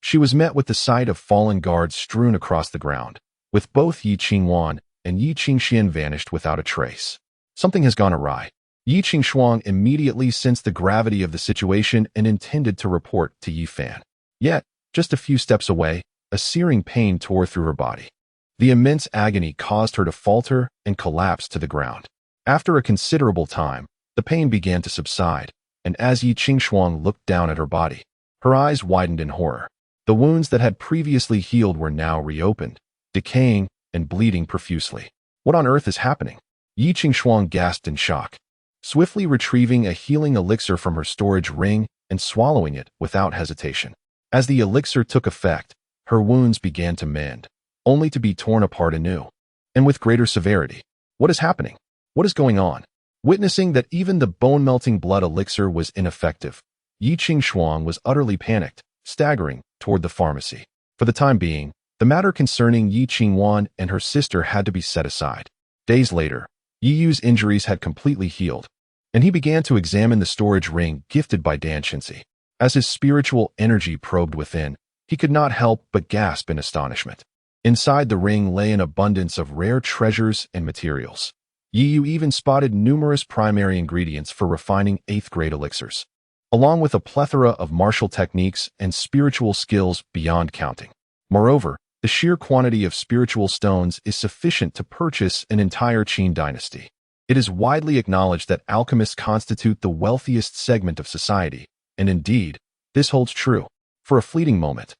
she was met with the sight of fallen guards strewn across the ground, with both Yi Qingwan and Yi Qingxian vanished without a trace. Something has gone awry. Yi Qingshuang immediately sensed the gravity of the situation and intended to report to Yi Fan. Yet, just a few steps away, a searing pain tore through her body. The immense agony caused her to falter and collapse to the ground. After a considerable time, the pain began to subside, and as Yi Qingshuang looked down at her body, her eyes widened in horror. The wounds that had previously healed were now reopened, decaying and bleeding profusely. What on earth is happening? Yi Qingshuang gasped in shock, swiftly retrieving a healing elixir from her storage ring and swallowing it without hesitation. As the elixir took effect, her wounds began to mend, only to be torn apart anew, and with greater severity. What is happening? What is going on? Witnessing that even the bone-melting blood elixir was ineffective, Yi Qingshuang was utterly panicked, staggering toward the pharmacy. For the time being, the matter concerning Yi Qingwan and her sister had to be set aside. Days later, Yi Yu's injuries had completely healed, and he began to examine the storage ring gifted by Dan Qinzi. As his spiritual energy probed within, he could not help but gasp in astonishment. Inside the ring lay an abundance of rare treasures and materials. Yi Yu even spotted numerous primary ingredients for refining 8th-grade elixirs, along with a plethora of martial techniques and spiritual skills beyond counting. Moreover, the sheer quantity of spiritual stones is sufficient to purchase an entire Qin dynasty. It is widely acknowledged that alchemists constitute the wealthiest segment of society, and indeed, this holds true. For a fleeting moment,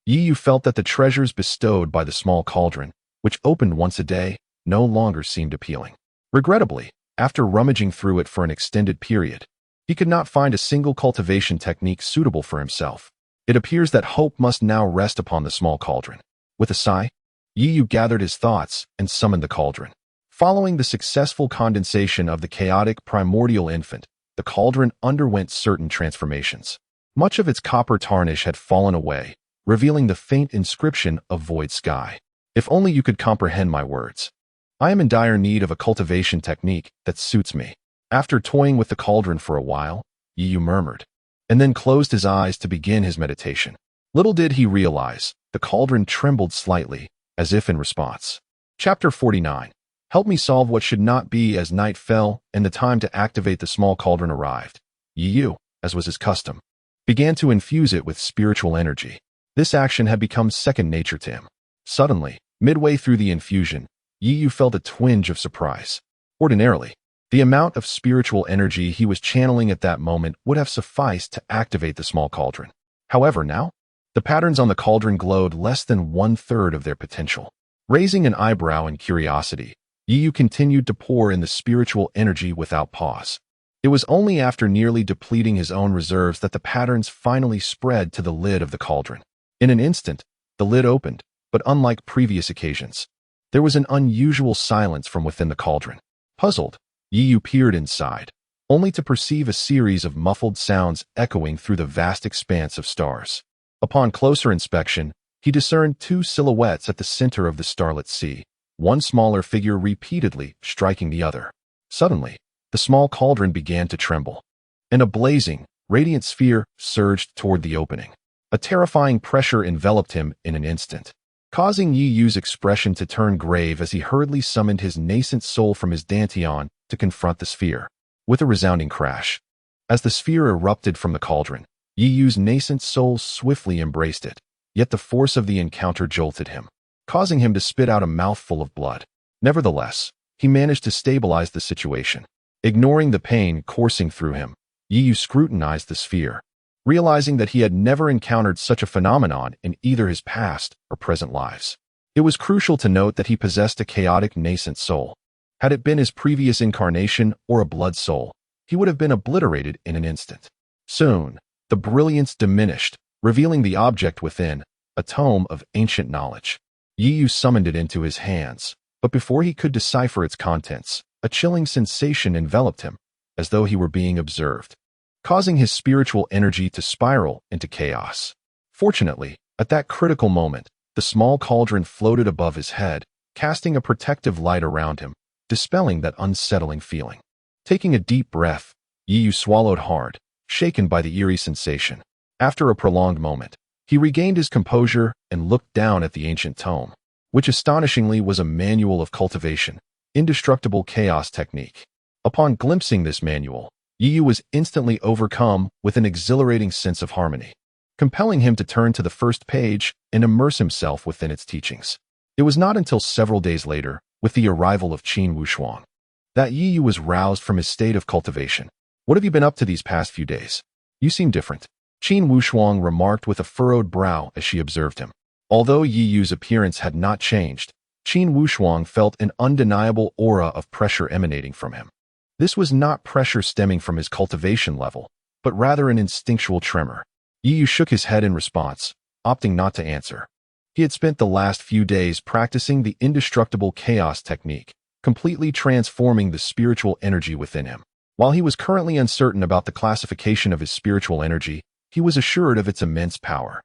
Yi Yu felt that the treasures bestowed by the small cauldron, which opened once a day, no longer seemed appealing. Regrettably, after rummaging through it for an extended period, he could not find a single cultivation technique suitable for himself. It appears that hope must now rest upon the small cauldron. With a sigh, Yi Yu gathered his thoughts and summoned the cauldron. Following the successful condensation of the chaotic primordial infant, the cauldron underwent certain transformations. Much of its copper tarnish had fallen away, revealing the faint inscription of Void Sky. If only you could comprehend my words. I am in dire need of a cultivation technique that suits me. After toying with the cauldron for a while, Yi Yu murmured, and then closed his eyes to begin his meditation. Little did he realize, the cauldron trembled slightly, as if in response. Chapter 49. Help me solve what should not be. As night fell and the time to activate the small cauldron arrived, Yi Yu, as was his custom, began to infuse it with spiritual energy. This action had become second nature to him. Suddenly, midway through the infusion, Yi Yu felt a twinge of surprise. Ordinarily, the amount of spiritual energy he was channeling at that moment would have sufficed to activate the small cauldron. However, now, the patterns on the cauldron glowed less than 1/3 of their potential. Raising an eyebrow in curiosity, Yi Yu continued to pour in the spiritual energy without pause. It was only after nearly depleting his own reserves that the patterns finally spread to the lid of the cauldron. In an instant, the lid opened, but unlike previous occasions, there was an unusual silence from within the cauldron. Puzzled, Yi Yu peered inside, only to perceive a series of muffled sounds echoing through the vast expanse of stars. Upon closer inspection, he discerned two silhouettes at the center of the starlit sea, one smaller figure repeatedly striking the other. Suddenly, the small cauldron began to tremble, and a blazing, radiant sphere surged toward the opening. A terrifying pressure enveloped him in an instant, causing Yi Yu's expression to turn grave as he hurriedly summoned his nascent soul from his dantian to confront the sphere. With a resounding crash, as the sphere erupted from the cauldron, Yi Yu's nascent soul swiftly embraced it, yet the force of the encounter jolted him, causing him to spit out a mouthful of blood. Nevertheless, he managed to stabilize the situation. Ignoring the pain coursing through him, Yi Yu scrutinized the sphere, realizing that he had never encountered such a phenomenon in either his past or present lives. It was crucial to note that he possessed a chaotic nascent soul. Had it been his previous incarnation or a blood soul, he would have been obliterated in an instant. Soon, the brilliance diminished, revealing the object within, a tome of ancient knowledge. Yi Yu summoned it into his hands, but before he could decipher its contents, a chilling sensation enveloped him, as though he were being observed, causing his spiritual energy to spiral into chaos. Fortunately, at that critical moment, the small cauldron floated above his head, casting a protective light around him, dispelling that unsettling feeling. Taking a deep breath, Yi Yu swallowed hard, shaken by the eerie sensation. After a prolonged moment, he regained his composure and looked down at the ancient tome, which astonishingly was a manual of cultivation, indestructible chaos technique. Upon glimpsing this manual, Yi Yu was instantly overcome with an exhilarating sense of harmony, compelling him to turn to the first page and immerse himself within its teachings. It was not until several days later, with the arrival of Qin Wushuang, that Yi Yu was roused from his state of cultivation. "What have you been up to these past few days? You seem different," Qin Wushuang remarked with a furrowed brow as she observed him. Although Yi Yu's appearance had not changed, Qin Wushuang felt an undeniable aura of pressure emanating from him. This was not pressure stemming from his cultivation level, but rather an instinctual tremor. Yi Yu shook his head in response, opting not to answer. He had spent the last few days practicing the indestructible chaos technique, completely transforming the spiritual energy within him. While he was currently uncertain about the classification of his spiritual energy, he was assured of its immense power.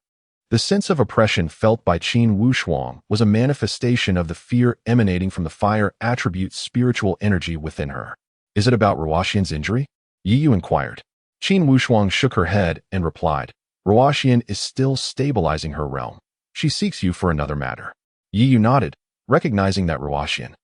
The sense of oppression felt by Qin Wushuang was a manifestation of the fear emanating from the fire attribute's spiritual energy within her. "Is it about Ruoxian's injury?" Yi Yu inquired. Qin Wushuang shook her head and replied, "Ruoxian is still stabilizing her realm. She seeks you for another matter." Yi Yu nodded, recognizing that Ruoxian,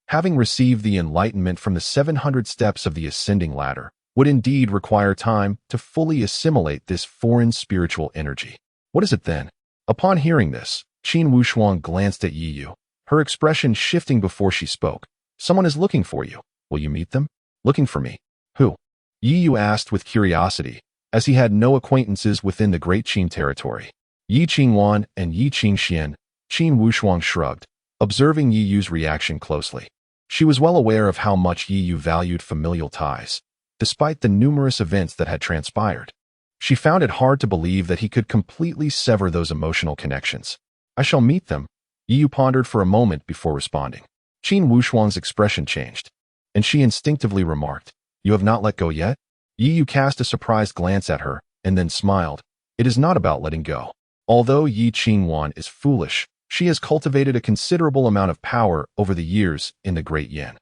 having received the enlightenment from the 700 steps of the ascending ladder, would indeed require time to fully assimilate this foreign spiritual energy. "What is it then?" Upon hearing this, Qin Wushuang glanced at Yi Yu, her expression shifting before she spoke. "Someone is looking for you. Will you meet them?" "Looking for me? Who?" Yi Yu asked with curiosity, as he had no acquaintances within the Great Qin territory. "Yi Qingwan and Yi Qingxian," Qin Wushuang shrugged, observing Yi Yu's reaction closely. She was well aware of how much Yi Yu valued familial ties, despite the numerous events that had transpired. She found it hard to believe that he could completely sever those emotional connections. "I shall meet them," Yi Yu pondered for a moment before responding. Qin Wushuang's expression changed, and she instinctively remarked, "You have not let go yet?" Yi Yu cast a surprised glance at her, and then smiled. "It is not about letting go. Although Yi Qingwan is foolish, she has cultivated a considerable amount of power over the years in the Great Yin.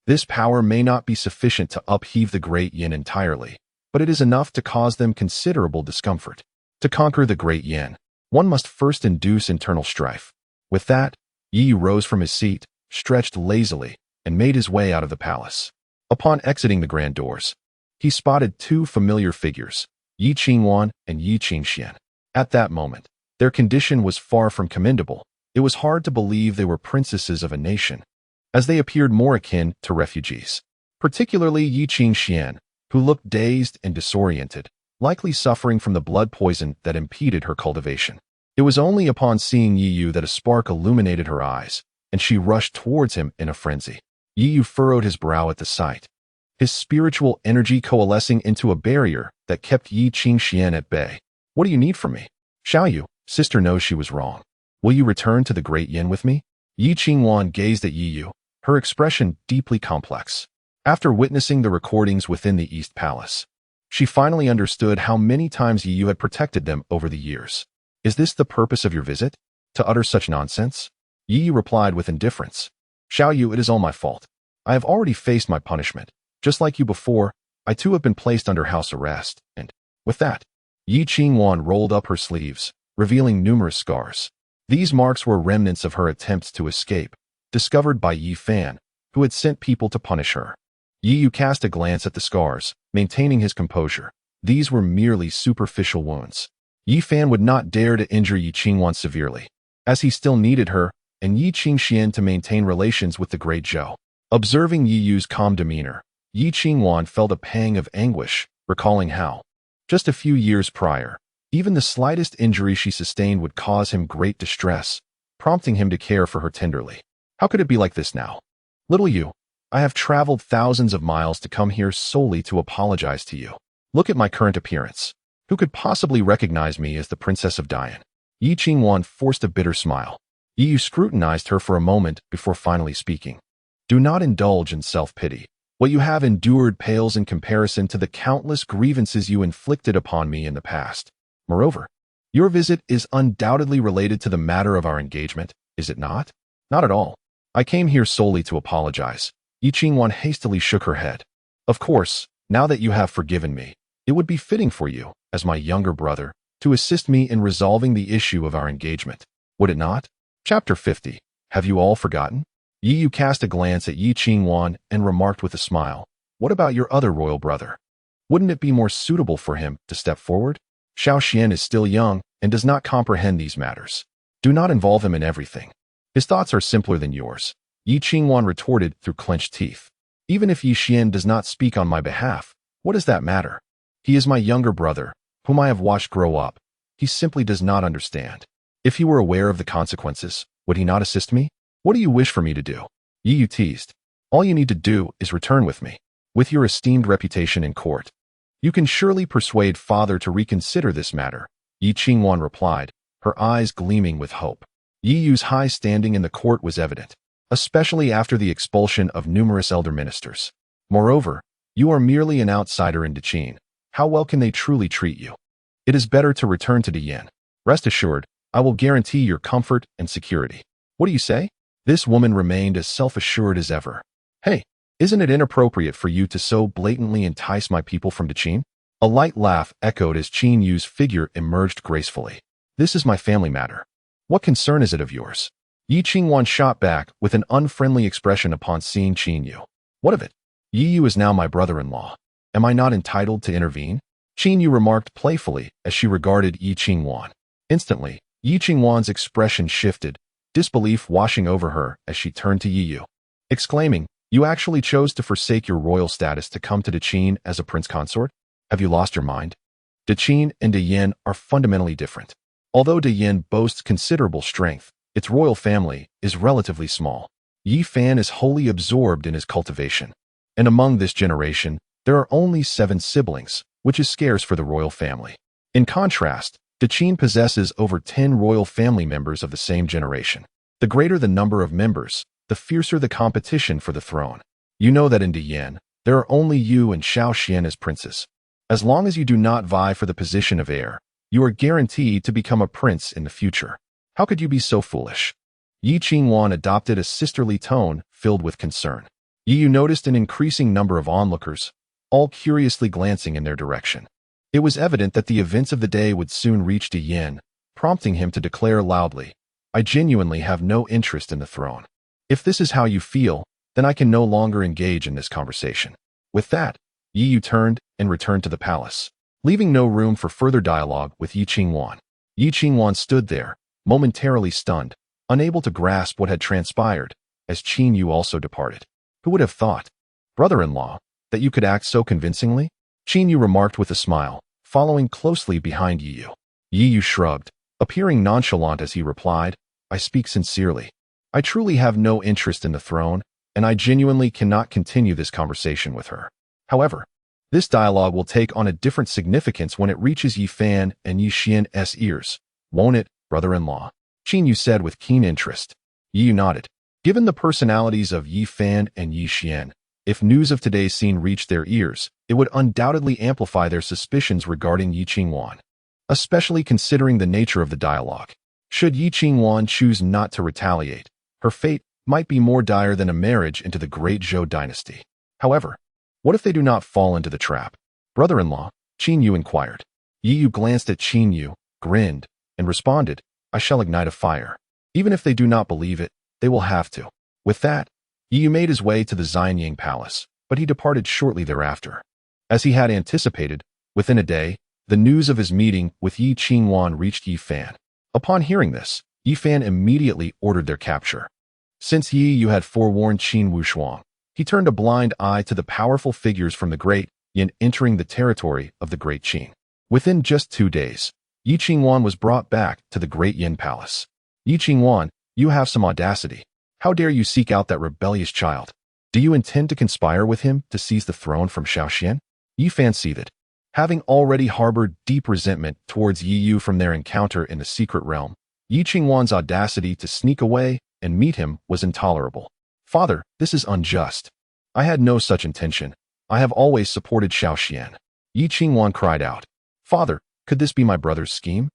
This power may not be sufficient to upheave the Great Yin entirely, but it is enough to cause them considerable discomfort. To conquer the Great Yin, one must first induce internal strife." With that, Yi Yu rose from his seat, stretched lazily, and made his way out of the palace. Upon exiting the grand doors, he spotted two familiar figures, Yi Qingwan and Yi Qingxian. At that moment, their condition was far from commendable. It was hard to believe they were princesses of a nation, as they appeared more akin to refugees. Particularly Yi Qingxian, who looked dazed and disoriented, likely suffering from the blood poison that impeded her cultivation. It was only upon seeing Yi Yu that a spark illuminated her eyes, and she rushed towards him in a frenzy. Yi Yu furrowed his brow at the sight, his spiritual energy coalescing into a barrier that kept Yi Qingxian at bay. "What do you need from me?" "Xiao Yu, sister knows she was wrong. Will you return to the Great Yin with me?" Yi Qingwan gazed at Yi Yu, her expression deeply complex. After witnessing the recordings within the East Palace, she finally understood how many times Yi Yu had protected them over the years. Is this the purpose of your visit? To utter such nonsense? Yi Yu replied with indifference. Xiao Yu, it is all my fault. I have already faced my punishment. Just like you before, I too have been placed under house arrest, and with that, Yi Qingwan rolled up her sleeves, revealing numerous scars. These marks were remnants of her attempts to escape, discovered by Yi Fan, who had sent people to punish her. Yi Yu cast a glance at the scars, maintaining his composure. These were merely superficial wounds. Yi Fan would not dare to injure Yi Qingwan severely, as he still needed her and Yi Qingxian to maintain relations with the great Zhou. Observing Yi Yu's calm demeanor, Yi Qingwan felt a pang of anguish, recalling how, just a few years prior, even the slightest injury she sustained would cause him great distress, prompting him to care for her tenderly. How could it be like this now? Little Yu, I have traveled thousands of miles to come here solely to apologize to you. Look at my current appearance. Who could possibly recognize me as the Princess of Dian? Yi Qingwan forced a bitter smile. Yi Yu scrutinized her for a moment before finally speaking. Do not indulge in self-pity. What you have endured pales in comparison to the countless grievances you inflicted upon me in the past. Moreover, your visit is undoubtedly related to the matter of our engagement, is it not? Not at all. I came here solely to apologize. Yi Qingwan hastily shook her head. Of course, now that you have forgiven me, it would be fitting for you, as my younger brother, to assist me in resolving the issue of our engagement. Would it not? Chapter 50. Have you all forgotten? Yi Yu cast a glance at Yi Qingwan and remarked with a smile. What about your other royal brother? Wouldn't it be more suitable for him to step forward? Xiao Xian is still young and does not comprehend these matters. Do not involve him in everything. His thoughts are simpler than yours. Yi Qingwan retorted through clenched teeth. Even if Yi Xian does not speak on my behalf, what does that matter? He is my younger brother, whom I have watched grow up. He simply does not understand. If he were aware of the consequences, would he not assist me? What do you wish for me to do? Yi Yu teased. All you need to do is return with me. With your esteemed reputation in court, you can surely persuade father to reconsider this matter, Yi Qingwan replied, her eyes gleaming with hope. Yi Yu's high standing in the court was evident, especially after the expulsion of numerous elder ministers. Moreover, you are merely an outsider in Dethrone. How well can they truly treat you? It is better to return to Dian. Rest assured, I will guarantee your comfort and security. What do you say? This woman remained as self-assured as ever. Hey, isn't it inappropriate for you to so blatantly entice my people from Dethrone? A light laugh echoed as Qin Yu's figure emerged gracefully. This is my family matter. What concern is it of yours? Yi Qingwan shot back with an unfriendly expression upon seeing Qin Yu. What of it? Yi Yu is now my brother-in-law. Am I not entitled to intervene? Qin Yu remarked playfully as she regarded Yi Qingwan. Instantly, Yi Qingwan's expression shifted, disbelief washing over her as she turned to Yi Yu, exclaiming, You actually chose to forsake your royal status to come to Dethrone as a prince consort? Have you lost your mind? Dethrone and Dian are fundamentally different. Although Dian boasts considerable strength, its royal family is relatively small. Yi Fan is wholly absorbed in his cultivation. And among this generation, there are only 7 siblings, which is scarce for the royal family. In contrast, Dethrone possesses over 10 royal family members of the same generation. The greater the number of members, the fiercer the competition for the throne. You know that in Dian, there are only you and Xiao Xian as princes. As long as you do not vie for the position of heir, you are guaranteed to become a prince in the future. How could you be so foolish? Yi Qingwan adopted a sisterly tone filled with concern. Yi Yu noticed an increasing number of onlookers, all curiously glancing in their direction. It was evident that the events of the day would soon reach Dian, prompting him to declare loudly, I genuinely have no interest in the throne. If this is how you feel, then I can no longer engage in this conversation. With that, Yi Yu turned and returned to the palace, leaving no room for further dialogue with Yi Qingwan. Yi Qingwan stood there, momentarily stunned, unable to grasp what had transpired, as Qin Yu also departed. Who would have thought, brother-in-law, that you could act so convincingly? Qin Yu remarked with a smile, following closely behind Yi Yu. Yi Yu shrugged, appearing nonchalant as he replied, I speak sincerely. I truly have no interest in the throne, and I genuinely cannot continue this conversation with her. However, this dialogue will take on a different significance when it reaches Yi Fan and Yi Xian's ears, won't it, brother-in-law? Qin Yu said with keen interest. Yi Yu nodded. Given the personalities of Yi Fan and Yi Xian, If news of today's scene reached their ears, it would undoubtedly amplify their suspicions regarding Yi Qingwan, especially considering the nature of the dialogue. Should Yi Qingwan choose not to retaliate, her fate might be more dire than a marriage into the great Zhou dynasty. However, what if they do not fall into the trap? Brother-in-law, Qin Yu inquired. Yi Yu glanced at Qin Yu, grinned, and responded, I shall ignite a fire. Even if they do not believe it, they will have to. With that, Yi Yu made his way to the Xianyang Palace, but he departed shortly thereafter. As he had anticipated, within a day, the news of his meeting with Yi Qingwan reached Yi Fan. Upon hearing this, Yi Fan immediately ordered their capture. Since Yi Yu had forewarned Qin Wushuang, he turned a blind eye to the powerful figures from the Great Yin entering the territory of the Great Qin. Within just 2 days, Yi Qingwan was brought back to the Great Yin Palace. Yi Qingwan, you have some audacity. How dare you seek out that rebellious child? Do you intend to conspire with him to seize the throne from Shaoxian? Yi Fan seethed. Having already harbored deep resentment towards Yi Yu from their encounter in the secret realm, Yi Qingwan's audacity to sneak away and meet him was intolerable. Father, this is unjust. I had no such intention. I have always supported Shaoxian. Yi Qingwan cried out. Father, could this be my brother's scheme?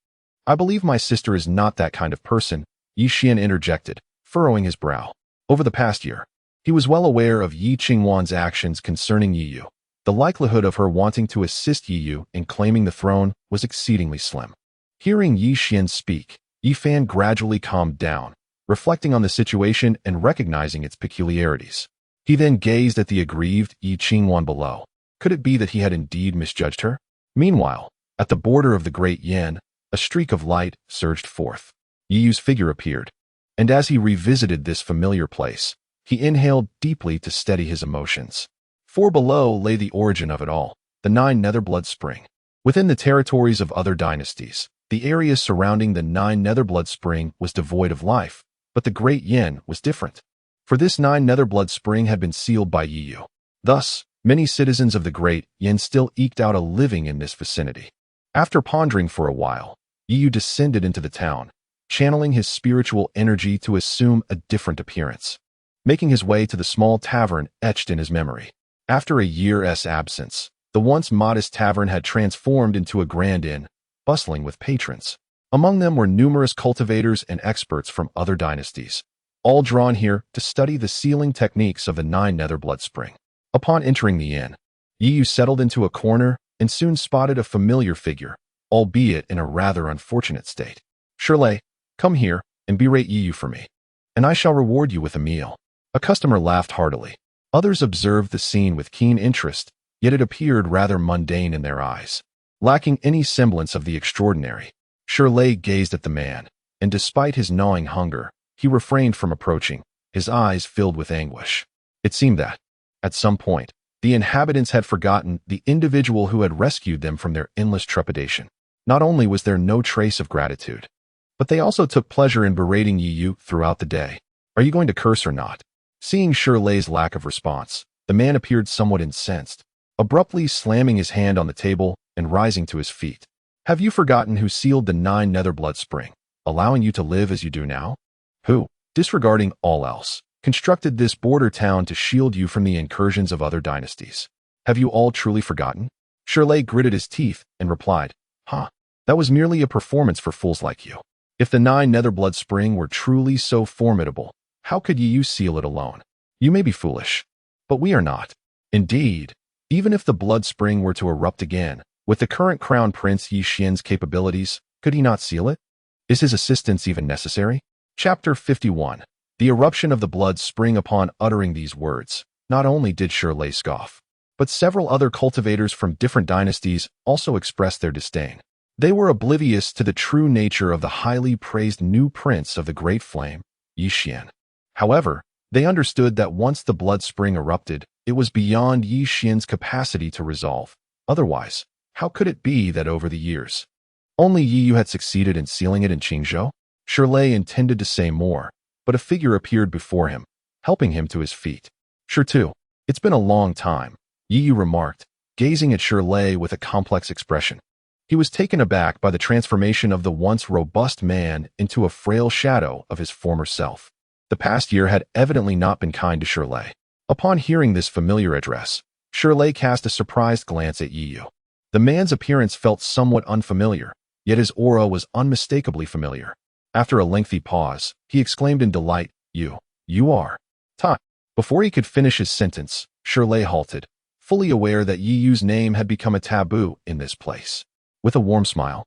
I believe my sister is not that kind of person, Yi Xian interjected, furrowing his brow. Over the past year, he was well aware of Yi Qingwan's actions concerning Yi Yu. The likelihood of her wanting to assist Yi Yu in claiming the throne was exceedingly slim. Hearing Yi Xian speak, Yi Fan gradually calmed down, reflecting on the situation and recognizing its peculiarities. He then gazed at the aggrieved Yi Qingwan below. Could it be that he had indeed misjudged her? Meanwhile, at the border of the Great Yin, a streak of light surged forth. Yi Yu's figure appeared, and as he revisited this familiar place, he inhaled deeply to steady his emotions. For below lay the origin of it all, the 9 Netherblood Spring. Within the territories of other dynasties, the area surrounding the 9 Netherblood Spring was devoid of life, but the Great Yin was different. For this 9 Netherblood Spring had been sealed by Yi Yu. Thus, many citizens of the Great Yin still eked out a living in this vicinity. After pondering for a while, Yi Yu descended into the town, channeling his spiritual energy to assume a different appearance, making his way to the small tavern etched in his memory. After a year's absence, the once modest tavern had transformed into a grand inn, bustling with patrons. Among them were numerous cultivators and experts from other dynasties, all drawn here to study the sealing techniques of the 9 Netherblood Spring. Upon entering the inn, Yi Yu settled into a corner and soon spotted a familiar figure, albeit in a rather unfortunate state. Shirley, come here and berate Yi Yu for me, and I shall reward you with a meal. A customer laughed heartily. Others observed the scene with keen interest, yet it appeared rather mundane in their eyes, lacking any semblance of the extraordinary. Shirley gazed at the man, and despite his gnawing hunger, he refrained from approaching, his eyes filled with anguish. It seemed that, at some point, the inhabitants had forgotten the individual who had rescued them from their endless trepidation. Not only was there no trace of gratitude, but they also took pleasure in berating Yi Yu throughout the day. Are you going to curse or not? Seeing Shirley's lack of response, the man appeared somewhat incensed, abruptly slamming his hand on the table and rising to his feet. Have you forgotten who sealed the 9 Netherblood Spring, allowing you to live as you do now? Who, disregarding all else, constructed this border town to shield you from the incursions of other dynasties? Have you all truly forgotten? Shirley gritted his teeth and replied, that was merely a performance for fools like you. If the 9 Netherblood Spring were truly so formidable, how could Yi Yu seal it alone? You may be foolish, but we are not. Indeed, even if the blood spring were to erupt again, with the current crown prince Yi Xian's capabilities, could he not seal it? Is his assistance even necessary? Chapter 51. The eruption of the blood spring. Upon uttering these words, not only did Shirley scoff, but several other cultivators from different dynasties also expressed their disdain. They were oblivious to the true nature of the highly praised new prince of the Great Flame, Yi Xian. However, they understood that once the blood spring erupted, it was beyond Yi Xian's capacity to resolve. Otherwise, how could it be that over the years, only Yi Yu had succeeded in sealing it in Qingzhou? Shirley intended to say more, but a figure appeared before him, helping him to his feet. Sure too, it's been a long time, Yi Yu remarked, gazing at Shirley with a complex expression. He was taken aback by the transformation of the once robust man into a frail shadow of his former self. The past year had evidently not been kind to Shirley. Upon hearing this familiar address, Shirley cast a surprised glance at Yi Yu. The man's appearance felt somewhat unfamiliar, yet his aura was unmistakably familiar. After a lengthy pause, he exclaimed in delight, You are. Ta. Before he could finish his sentence, Shirley halted, fully aware that Yi Yu's name had become a taboo in this place. With a warm smile,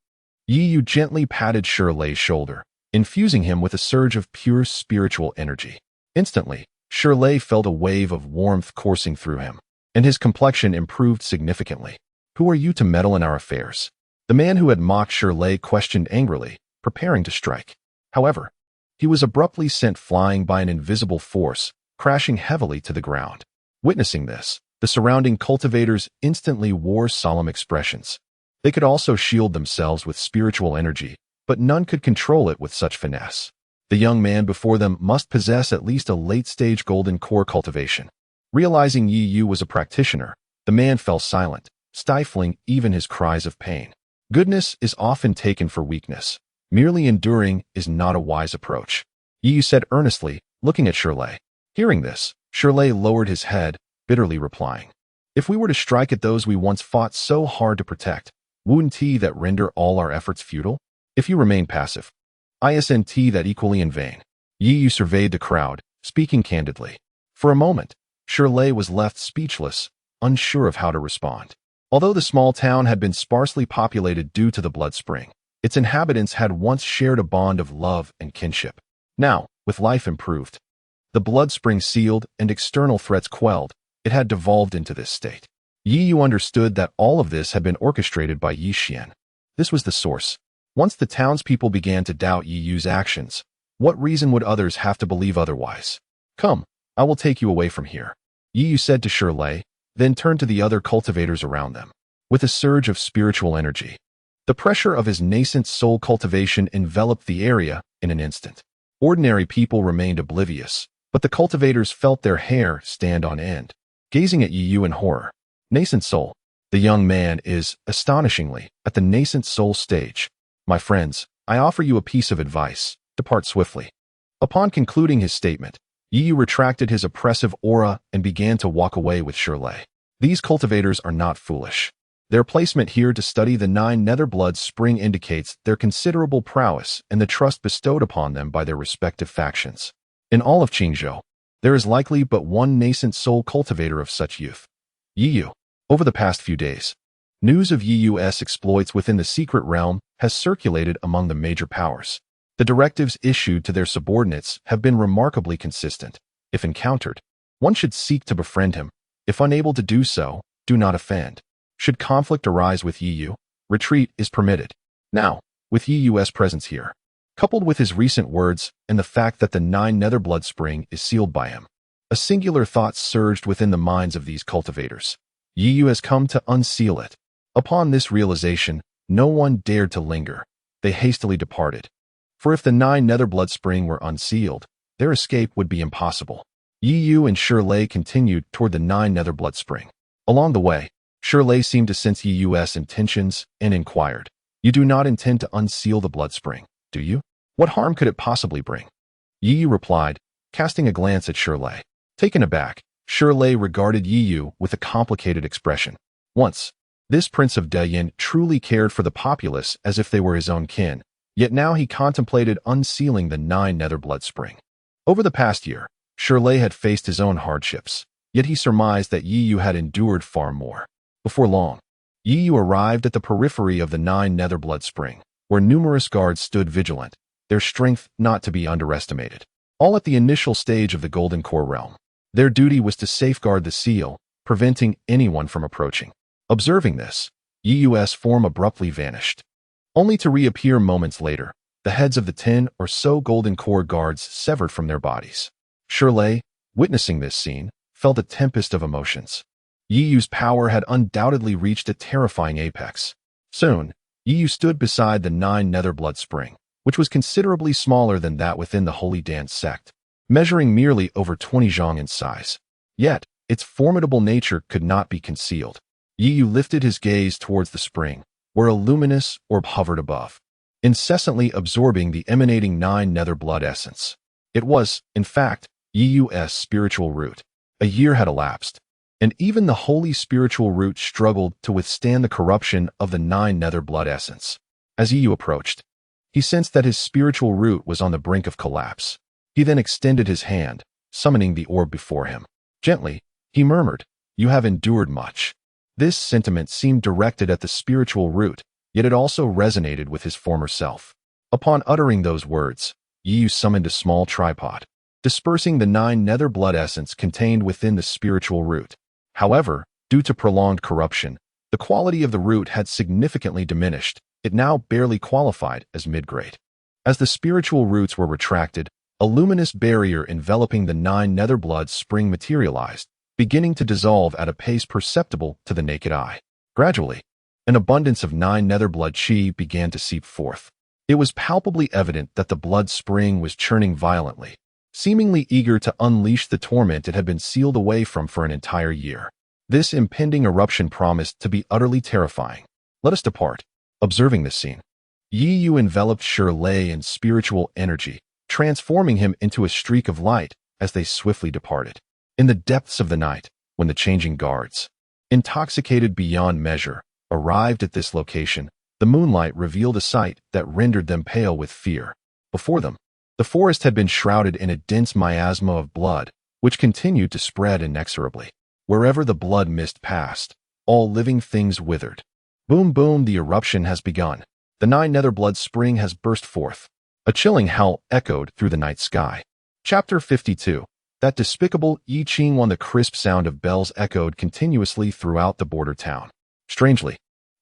Yi Yu gently patted Shirley's shoulder, infusing him with a surge of pure spiritual energy. Instantly, Shirley felt a wave of warmth coursing through him, and his complexion improved significantly. Who are you to meddle in our affairs? The man who had mocked Shirley questioned angrily, preparing to strike. However, he was abruptly sent flying by an invisible force, crashing heavily to the ground. Witnessing this, the surrounding cultivators instantly wore solemn expressions. They could also shield themselves with spiritual energy, but none could control it with such finesse. The young man before them must possess at least a late-stage golden core cultivation. Realizing Yi Yu was a practitioner, the man fell silent, stifling even his cries of pain. Goodness is often taken for weakness. Merely enduring is not a wise approach, Yi Yu said earnestly, looking at Shirley. Hearing this, Shirley lowered his head, bitterly replying, If we were to strike at those we once fought so hard to protect, wouldn't that render all our efforts futile? If you remain passive, isn't that equally in vain? Yi Yu surveyed the crowd, speaking candidly. For a moment, Shirley was left speechless, unsure of how to respond. Although the small town had been sparsely populated due to the blood spring, its inhabitants had once shared a bond of love and kinship. Now, with life improved, the blood spring sealed and external threats quelled, it had devolved into this state. Yi Yu understood that all of this had been orchestrated by Yi Xian. This was the source. Once the townspeople began to doubt Yi Yu's actions, what reason would others have to believe otherwise? Come, I will take you away from here, Yi Yu said to Shirley, then turned to the other cultivators around them. With a surge of spiritual energy, the pressure of his nascent soul cultivation enveloped the area in an instant. Ordinary people remained oblivious, but the cultivators felt their hair stand on end, gazing at Yi Yu in horror. Nascent soul. The young man is, astonishingly, at the nascent soul stage. My friends, I offer you a piece of advice. Depart swiftly. Upon concluding his statement, Yi Yu retracted his oppressive aura and began to walk away with Shirley. These cultivators are not foolish. Their placement here to study the 9 nether blood spring indicates their considerable prowess and the trust bestowed upon them by their respective factions. In all of Qingzhou, there is likely but one nascent soul cultivator of such youth. Yi Yu. Over the past few days, news of Yi Yu's exploits within the secret realm has circulated among the major powers. The directives issued to their subordinates have been remarkably consistent. If encountered, one should seek to befriend him. If unable to do so, do not offend. Should conflict arise with Yi Yu, retreat is permitted. Now, with Yi Yu's presence here, coupled with his recent words and the fact that the 9 nether blood spring is sealed by him, a singular thought surged within the minds of these cultivators. Yi Yu has come to unseal it. Upon this realization, no one dared to linger. They hastily departed. For if the 9 nether blood spring were unsealed, their escape would be impossible. Yi Yu and Shirley continued toward the 9 nether blood spring. Along the way, Shirley seemed to sense Yi Yu's intentions and inquired, You do not intend to unseal the blood spring, do you? What harm could it possibly bring? Yi Yu replied, casting a glance at Shirley. Taken aback, Shirley regarded Yi Yu with a complicated expression. Once, this prince of Deyin truly cared for the populace as if they were his own kin, yet now he contemplated unsealing the 9 nether blood spring. Over the past year, Shirley had faced his own hardships, yet he surmised that Yi Yu had endured far more. Before long, Yi Yu arrived at the periphery of the 9 nether blood spring, where numerous guards stood vigilant, their strength not to be underestimated. All at the initial stage of the Golden Core realm. Their duty was to safeguard the seal, preventing anyone from approaching. Observing this, Yi Yu's form abruptly vanished, only to reappear moments later, the heads of the 10 or so Golden Core guards severed from their bodies. Shirley, witnessing this scene, felt a tempest of emotions. Yi Yu's power had undoubtedly reached a terrifying apex. Soon, Yi Yu stood beside the 9 nether blood spring, which was considerably smaller than that within the Holy Dance sect, measuring merely over 20 zhang in size. Yet, its formidable nature could not be concealed. Yi Yu lifted his gaze towards the spring, where a luminous orb hovered above, incessantly absorbing the emanating 9 nether blood essence. It was, in fact, Yi Yu's spiritual root. A year had elapsed, and even the holy spiritual root struggled to withstand the corruption of the 9 nether blood essence. As Yu approached, he sensed that his spiritual root was on the brink of collapse. He then extended his hand, summoning the orb before him. Gently, he murmured, "You have endured much." This sentiment seemed directed at the spiritual root, yet it also resonated with his former self. Upon uttering those words, Yu summoned a small tripod, dispersing the 9 nether blood essence contained within the spiritual root. However, due to prolonged corruption, the quality of the root had significantly diminished. It now barely qualified as mid-grade. As the spiritual roots were retracted, a luminous barrier enveloping the 9 nether blood spring materialized, beginning to dissolve at a pace perceptible to the naked eye. Gradually, an abundance of 9 nether blood chi began to seep forth. It was palpably evident that the blood spring was churning violently, seemingly eager to unleash the torment it had been sealed away from for an entire year. This impending eruption promised to be utterly terrifying. Let us depart. Observing this scene, Yu enveloped Shirley in spiritual energy, transforming him into a streak of light as they swiftly departed. In the depths of the night, when the changing guards, intoxicated beyond measure, arrived at this location, the moonlight revealed a sight that rendered them pale with fear. Before them, the forest had been shrouded in a dense miasma of blood, which continued to spread inexorably. Wherever the blood mist passed, all living things withered. Boom, boom, the eruption has begun. The 9 nether blood spring has burst forth. A chilling howl echoed through the night sky. Chapter 52. That despicable I Ching when the crisp sound of bells echoed continuously throughout the border town. Strangely,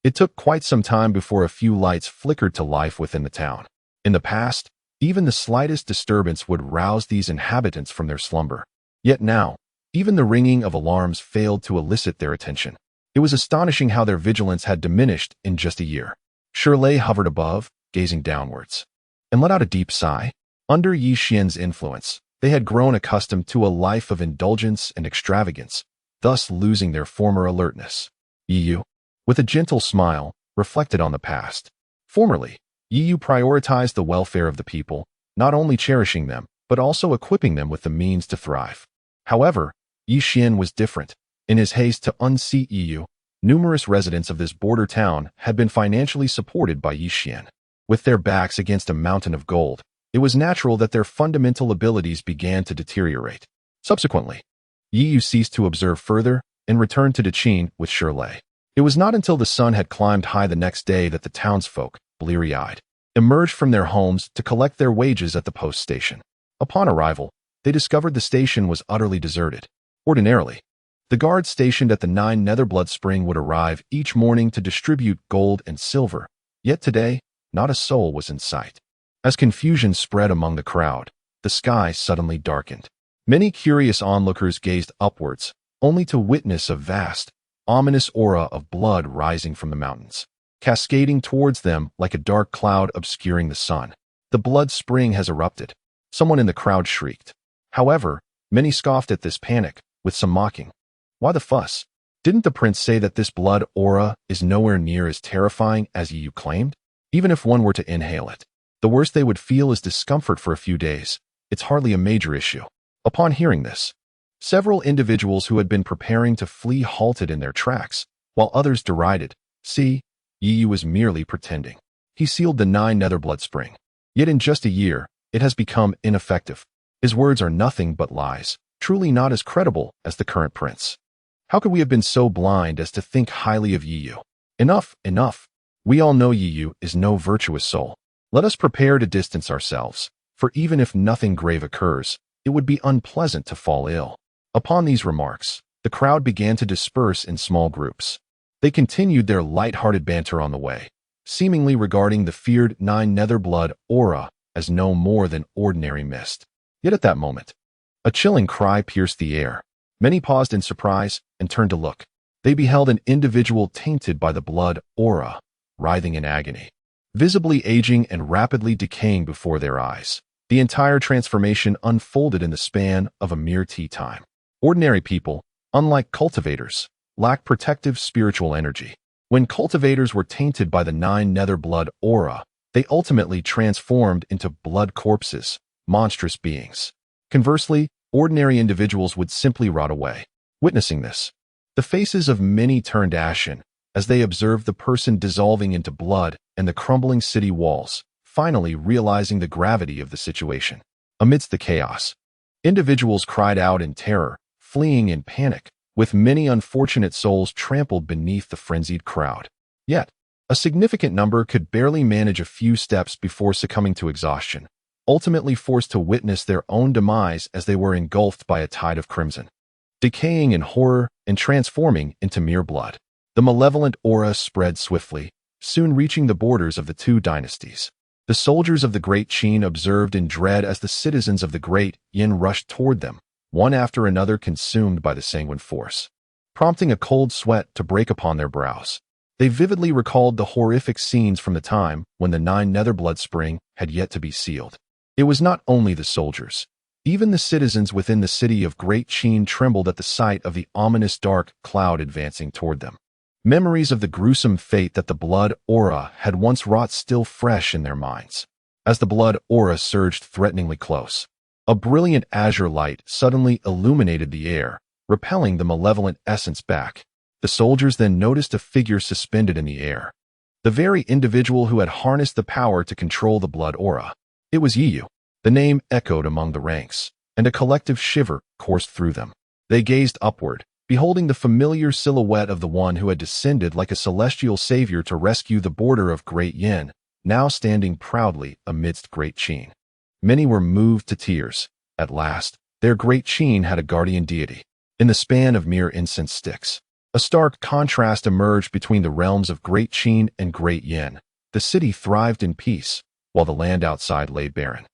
it took quite some time before a few lights flickered to life within the town. In the past, even the slightest disturbance would rouse these inhabitants from their slumber. Yet now, even the ringing of alarms failed to elicit their attention. It was astonishing how their vigilance had diminished in just a year. Shirley hovered above, gazing downwards, and let out a deep sigh. Under Yi Xian's influence, they had grown accustomed to a life of indulgence and extravagance, thus losing their former alertness. Yu, with a gentle smile, reflected on the past. Formerly, Yu prioritized the welfare of the people, not only cherishing them, but also equipping them with the means to thrive. However, Yi Xian was different. In his haste to unseat Yu, numerous residents of this border town had been financially supported by Yi Xian. With their backs against a mountain of gold, it was natural that their fundamental abilities began to deteriorate. Subsequently, Yu ceased to observe further and returned to Deqin with Shirley. It was not until the sun had climbed high the next day that the townsfolk, bleary-eyed, emerged from their homes to collect their wages at the post station. Upon arrival, they discovered the station was utterly deserted. Ordinarily, the guards stationed at the 9 nether blood spring would arrive each morning to distribute gold and silver, yet today, not a soul was in sight. As confusion spread among the crowd, the sky suddenly darkened. Many curious onlookers gazed upwards, only to witness a vast, ominous aura of blood rising from the mountains, cascading towards them like a dark cloud obscuring the sun. The blood spring has erupted, someone in the crowd shrieked. However, many scoffed at this panic, with some mocking. Why the fuss? Didn't the prince say that this blood aura is nowhere near as terrifying as Yu claimed? Even if one were to inhale it, the worst they would feel is discomfort for a few days. It's hardly a major issue. Upon hearing this, several individuals who had been preparing to flee halted in their tracks, while others derided. See, Yu was merely pretending. He sealed the 9 nether blood spring. Yet in just a year, it has become ineffective. His words are nothing but lies, truly not as credible as the current prince. How could we have been so blind as to think highly of Yu? Enough, enough. We all know Yu is no virtuous soul. Let us prepare to distance ourselves, for even if nothing grave occurs, it would be unpleasant to fall ill. Upon these remarks, the crowd began to disperse in small groups. They continued their light-hearted banter on the way, seemingly regarding the feared 9 nether blood aura as no more than ordinary mist. Yet at that moment, a chilling cry pierced the air. Many paused in surprise and turned to look. They beheld an individual tainted by the blood aura, writhing in agony, visibly aging and rapidly decaying before their eyes. The entire transformation unfolded in the span of a mere tea time. Ordinary people, unlike cultivators, lack protective spiritual energy. When cultivators were tainted by the 9 nether blood aura, they ultimately transformed into blood corpses, monstrous beings. Conversely, ordinary individuals would simply rot away. Witnessing this, the faces of many turned ashen as they observed the person dissolving into blood and the crumbling city walls, finally realizing the gravity of the situation. Amidst the chaos, individuals cried out in terror, fleeing in panic, with many unfortunate souls trampled beneath the frenzied crowd. Yet, a significant number could barely manage a few steps before succumbing to exhaustion, ultimately forced to witness their own demise as they were engulfed by a tide of crimson, decaying in horror and transforming into mere blood. The malevolent aura spread swiftly, soon reaching the borders of the two dynasties. The soldiers of the Great Qin observed in dread as the citizens of the Great Yin rushed toward them, one after another consumed by the sanguine force, prompting a cold sweat to break upon their brows. They vividly recalled the horrific scenes from the time when the Nine Nether Blood Spring had yet to be sealed. It was not only the soldiers. Even the citizens within the city of Great Qin trembled at the sight of the ominous dark cloud advancing toward them. Memories of the gruesome fate that the blood aura had once wrought still fresh in their minds. As the blood aura surged threateningly close, a brilliant azure light suddenly illuminated the air, repelling the malevolent essence back. The soldiers then noticed a figure suspended in the air, the very individual who had harnessed the power to control the blood aura. It was Yi Yu. The name echoed among the ranks, and a collective shiver coursed through them. They gazed upward, beholding the familiar silhouette of the one who had descended like a celestial savior to rescue the border of Great Yin, now standing proudly amidst Great Qin. Many were moved to tears. At last, their Great Qin had a guardian deity. In the span of mere incense sticks, a stark contrast emerged between the realms of Great Qin and Great Yin. The city thrived in peace, while the land outside lay barren,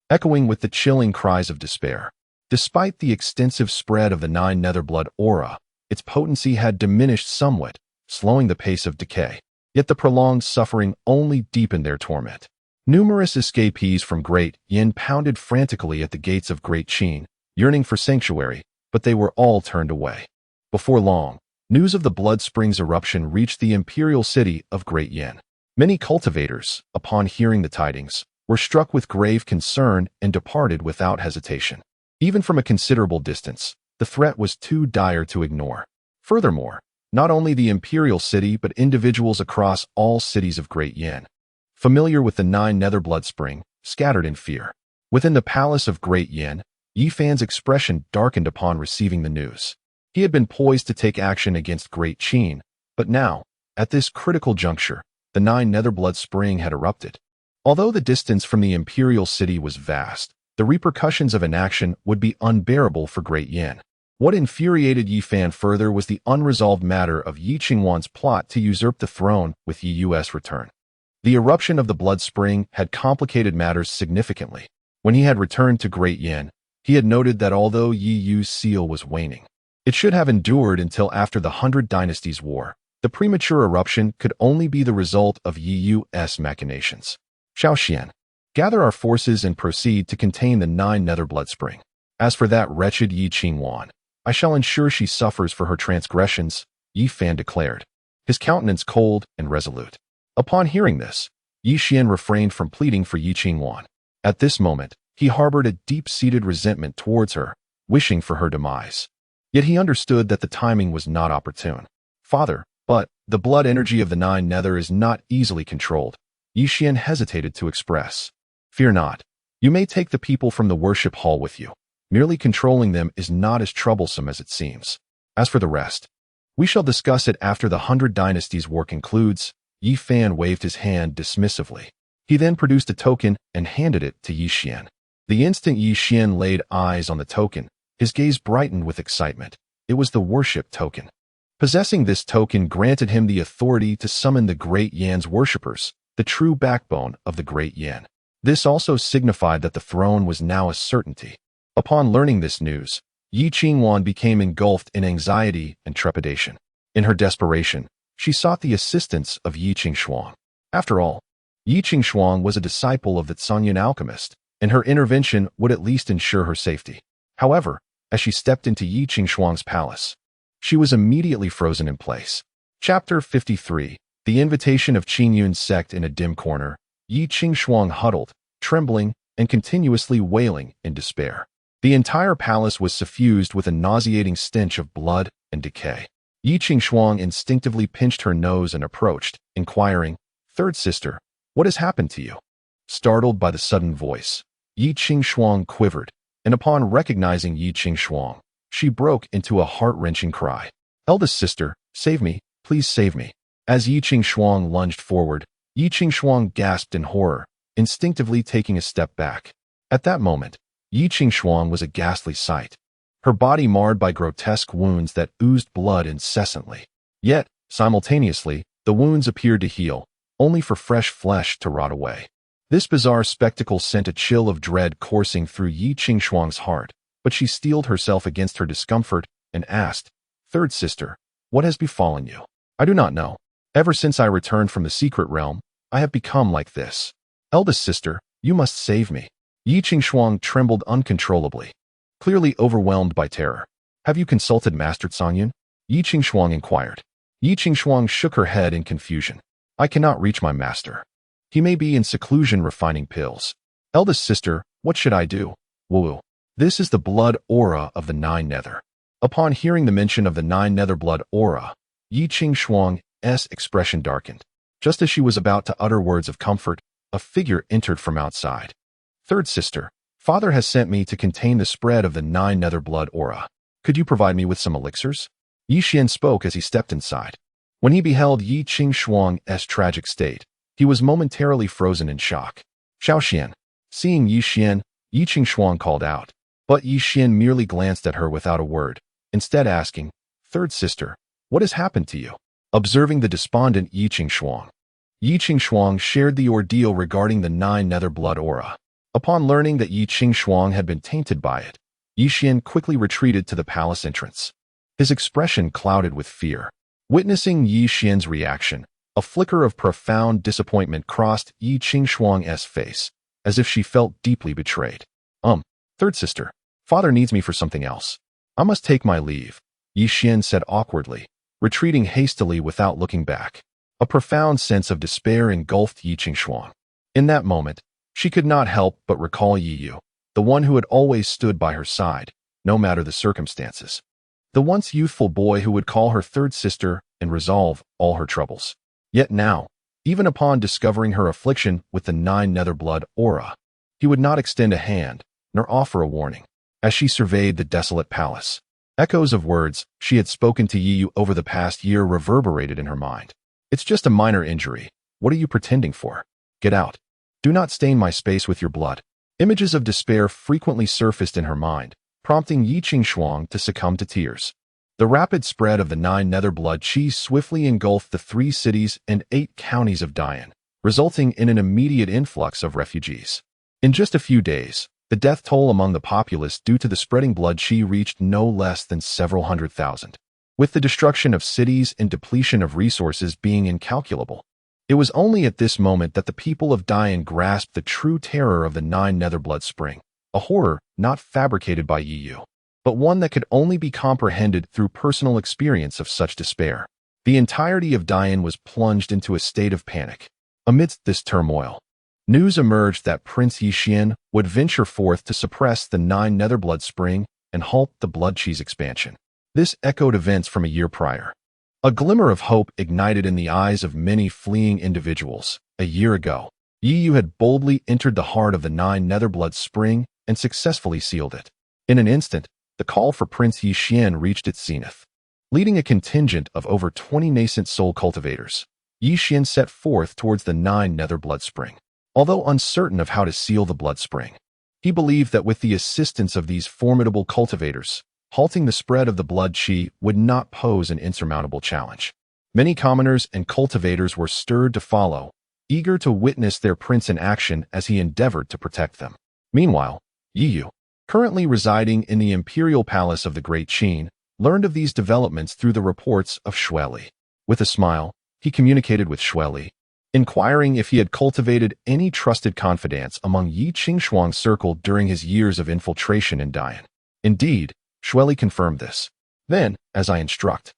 echoing with the chilling cries of despair. Despite the extensive spread of the Nine Nether Blood aura, its potency had diminished somewhat, slowing the pace of decay. Yet the prolonged suffering only deepened their torment. Numerous escapees from Great Yin pounded frantically at the gates of Great Qin, yearning for sanctuary, but they were all turned away. Before long, news of the Blood Springs eruption reached the imperial city of Great Yin. Many cultivators, upon hearing the tidings, were struck with grave concern and departed without hesitation. Even from a considerable distance, the threat was too dire to ignore. Furthermore, not only the imperial city but individuals across all cities of Great Yin, familiar with the Nine Nether Blood Spring, scattered in fear. Within the palace of Great Yin, Yi Fan's expression darkened upon receiving the news. He had been poised to take action against Great Qin, but now, at this critical juncture, the Nine Nether Blood Spring had erupted. Although the distance from the imperial city was vast, the repercussions of inaction would be unbearable for Great Yin. What infuriated Yi Fan further was the unresolved matter of Yi Qingwan's plot to usurp the throne with Yi Yu's return. The eruption of the Blood Spring had complicated matters significantly. When he had returned to Great Yin, he had noted that although Yi Yu's seal was waning, it should have endured until after the 100 Dynasties War. The premature eruption could only be the result of Yi Yu's machinations. Xiao Xian, gather our forces and proceed to contain the Nine Nether Blood Spring. As for that wretched Yi Qingwan, I shall ensure she suffers for her transgressions, Yi Fan declared, his countenance cold and resolute. Upon hearing this, Yi Xian refrained from pleading for Yi Qingwan. At this moment, he harbored a deep-seated resentment towards her, wishing for her demise. Yet he understood that the timing was not opportune. Father, but the blood energy of the Nine Nether is not easily controlled, Yi Xian hesitated to express. Fear not. You may take the people from the worship hall with you. Merely controlling them is not as troublesome as it seems. As for the rest, we shall discuss it after the 100 Dynasties War concludes. Yi Fan waved his hand dismissively. He then produced a token and handed it to Yi Xian. The instant Yi Xian laid eyes on the token, his gaze brightened with excitement. It was the worship token. Possessing this token granted him the authority to summon the Great Yan's worshippers, the true backbone of the Great Yan. This also signified that the throne was now a certainty. Upon learning this news, Yi Qingwan became engulfed in anxiety and trepidation. In her desperation, she sought the assistance of Yi Qingshuang. After all, Yi Qingshuang was a disciple of the Tsunyan alchemist, and her intervention would at least ensure her safety. However, as she stepped into Yi Qingshuang's palace, she was immediately frozen in place. Chapter 53. The invitation of Qingyun's sect. In a dim corner, Yi Qingshuang huddled, trembling, and continuously wailing in despair. The entire palace was suffused with a nauseating stench of blood and decay. Yi Qingxuang instinctively pinched her nose and approached, inquiring, "Third sister, what has happened to you?" Startled by the sudden voice, Yi Qingxuang quivered, and upon recognizing Yi Qingxuang, she broke into a heart-wrenching cry. "Eldest sister, save me, please save me." As Yi Qingxuang lunged forward, Yi Qingxuang gasped in horror, instinctively taking a step back. At that moment, Yi Qingxuang was a ghastly sight, her body marred by grotesque wounds that oozed blood incessantly. Yet, simultaneously, the wounds appeared to heal, only for fresh flesh to rot away. This bizarre spectacle sent a chill of dread coursing through Yi Qingxuang's heart, but she steeled herself against her discomfort and asked, "Third sister, what has befallen you?" "I do not know. Ever since I returned from the secret realm, I have become like this." "Eldest sister, you must save me." Yi Qingxuang trembled uncontrollably, clearly overwhelmed by terror. "Have you consulted Master Cangyun?" Yi Qingxuang inquired. Yi Qingxuang shook her head in confusion. "I cannot reach my master. He may be in seclusion refining pills." "Eldest sister, what should I do?" "Woo. This is the blood aura of the Nine Nether." Upon hearing the mention of the Nine Nether blood aura, Yi Qingxuang's expression darkened. Just as she was about to utter words of comfort, a figure entered from outside. "Third sister, Father has sent me to contain the spread of the Nine Nether blood aura. Could you provide me with some elixirs?" Yi Xian spoke as he stepped inside. When he beheld Yi Qingxuang's tragic state, he was momentarily frozen in shock. "Xiao Xian." Seeing Yi Xian, Yi Qingxuang called out, but Yi Xian merely glanced at her without a word, instead asking, "Third sister, what has happened to you?" Observing the despondent Yi Qingxuang shared the ordeal regarding the Nine Nether blood aura. Upon learning that Yi Qingxuang had been tainted by it, Yi Xian quickly retreated to the palace entrance. His expression clouded with fear. Witnessing Yi Xian's reaction, a flicker of profound disappointment crossed Yi Qingxuang's face, as if she felt deeply betrayed. Third sister, Father needs me for something else. I must take my leave," Yi Xian said awkwardly, retreating hastily without looking back. A profound sense of despair engulfed Yi Qingxuang. In that moment, she could not help but recall Yi Yu, the one who had always stood by her side, no matter the circumstances. The once youthful boy who would call her third sister and resolve all her troubles. Yet now, even upon discovering her affliction with the Nine Nether blood aura, he would not extend a hand, nor offer a warning. As she surveyed the desolate palace, echoes of words she had spoken to Yi Yu over the past year reverberated in her mind. "It's just a minor injury. What are you pretending for? Get out. Do not stain my space with your blood." Images of despair frequently surfaced in her mind, prompting Yi Qingxuang to succumb to tears. The rapid spread of the Nine Nether blood qi swiftly engulfed the 3 cities and 8 counties of Dian, resulting in an immediate influx of refugees. In just a few days, the death toll among the populace due to the spreading blood qi reached no less than several 100,000. With the destruction of cities and depletion of resources being incalculable, it was only at this moment that the people of Dian grasped the true terror of the Nine Nether blood spring, a horror not fabricated by Yi Yu, but one that could only be comprehended through personal experience of such despair. The entirety of Dian was plunged into a state of panic. Amidst this turmoil, news emerged that Prince Yi Xian would venture forth to suppress the Nine Nether blood spring and halt the blood qi's expansion. This echoed events from a year prior. A glimmer of hope ignited in the eyes of many fleeing individuals. A year ago, Yi Yu had boldly entered the heart of the Nine Nether blood spring and successfully sealed it. In an instant, the call for Prince Yi Xian reached its zenith. Leading a contingent of over 20 nascent soul cultivators, Yi Xian set forth towards the Nine Nether blood spring. Although uncertain of how to seal the blood spring, he believed that with the assistance of these formidable cultivators, halting the spread of the blood qi would not pose an insurmountable challenge. Many commoners and cultivators were stirred to follow, eager to witness their prince in action as he endeavored to protect them. Meanwhile, Yi Yu, currently residing in the imperial palace of the Great Qin, learned of these developments through the reports of Xueli. With a smile, he communicated with Xueli, inquiring if he had cultivated any trusted confidants among Yi Qingxuang's circle during his years of infiltration in Dian. Indeed, Xueli confirmed this. "Then, as I instruct,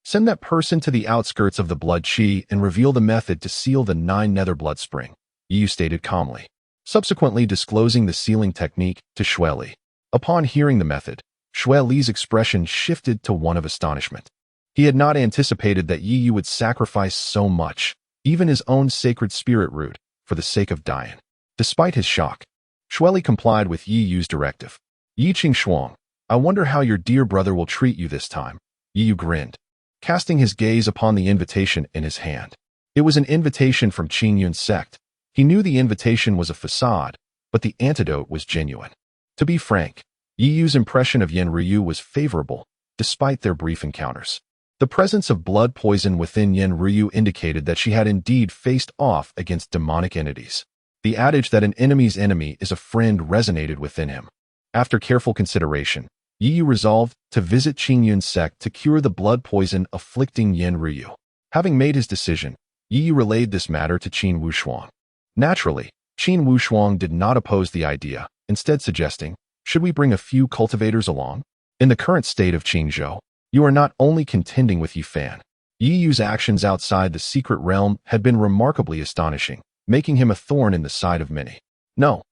send that person to the outskirts of the blood qi and reveal the method to seal the Nine Nether blood spring," Yi stated calmly, subsequently disclosing the sealing technique to Xueli. Upon hearing the method, Shui Li's expression shifted to one of astonishment. He had not anticipated that Yi Yu would sacrifice so much, even his own sacred spirit root, for the sake of Dian. Despite his shock, Shui Li complied with Yi Yu's directive. Yi Qing, I wonder how your dear brother will treat you this time. Yi Yu grinned, casting his gaze upon the invitation in his hand. It was an invitation from Qing Yun's sect. He knew the invitation was a facade, but the antidote was genuine. To be frank, Yi Yu's impression of Yen Ryu was favorable, despite their brief encounters. The presence of blood poison within Yen Ryu indicated that she had indeed faced off against demonic entities. The adage that an enemy's enemy is a friend resonated within him. After careful consideration, Yi Yu resolved to visit Qing Yun's sect to cure the blood poison afflicting Yen Ryu. Having made his decision, Yi Yu relayed this matter to Qin Wushuang. Naturally, Qin Wushuang did not oppose the idea, instead suggesting, should we bring a few cultivators along? In the current state of Qingzhou, you are not only contending with Yi Fan. Yi Yu's actions outside the secret realm had been remarkably astonishing, making him a thorn in the side of many. No.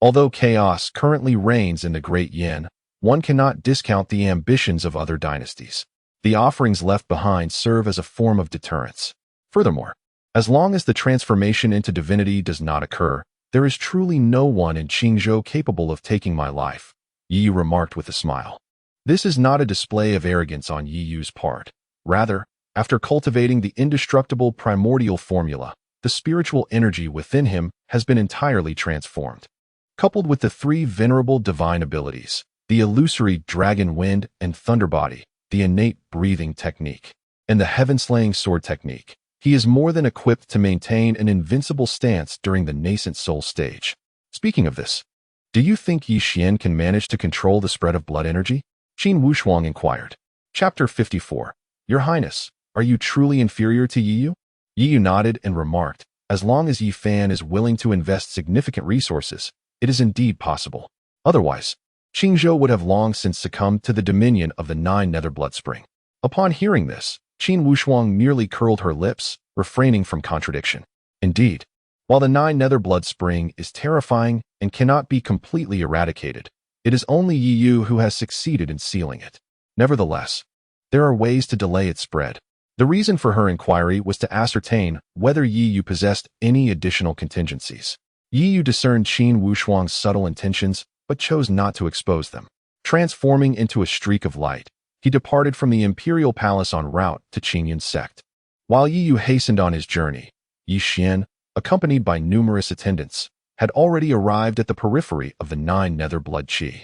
Although chaos currently reigns in the Great Yin, one cannot discount the ambitions of other dynasties. The offerings left behind serve as a form of deterrence. Furthermore, as long as the transformation into divinity does not occur, there is truly no one in Qingzhou capable of taking my life, Yi Yu remarked with a smile. This is not a display of arrogance on Yi Yu's part. Rather, after cultivating the indestructible primordial formula, the spiritual energy within him has been entirely transformed. Coupled with the three venerable divine abilities, the illusory dragon wind and thunder body, the innate breathing technique, and the heaven-slaying sword technique, he is more than equipped to maintain an invincible stance during the nascent soul stage. Speaking of this, do you think Yi Xian can manage to control the spread of blood energy? Qin Wushuang inquired. Chapter 54. Your Highness, are you truly inferior to Yi Yu? Yi Yu nodded and remarked, as long as Yi Fan is willing to invest significant resources, it is indeed possible. Otherwise, Qingzhou would have long since succumbed to the dominion of the 9 nether blood spring. Upon hearing this, Qin Wushuang merely curled her lips, refraining from contradiction. Indeed, while the 9 nether blood spring is terrifying and cannot be completely eradicated, it is only Yi Yu who has succeeded in sealing it. Nevertheless, there are ways to delay its spread. The reason for her inquiry was to ascertain whether Yi Yu possessed any additional contingencies. Yi Yu discerned Qin Wushuang's subtle intentions, but chose not to expose them. Transforming into a streak of light, he departed from the imperial palace en route to Qing Yun's sect. While Yi Yu hastened on his journey, Yi Xian, accompanied by numerous attendants, had already arrived at the periphery of the 9 nether blood qi.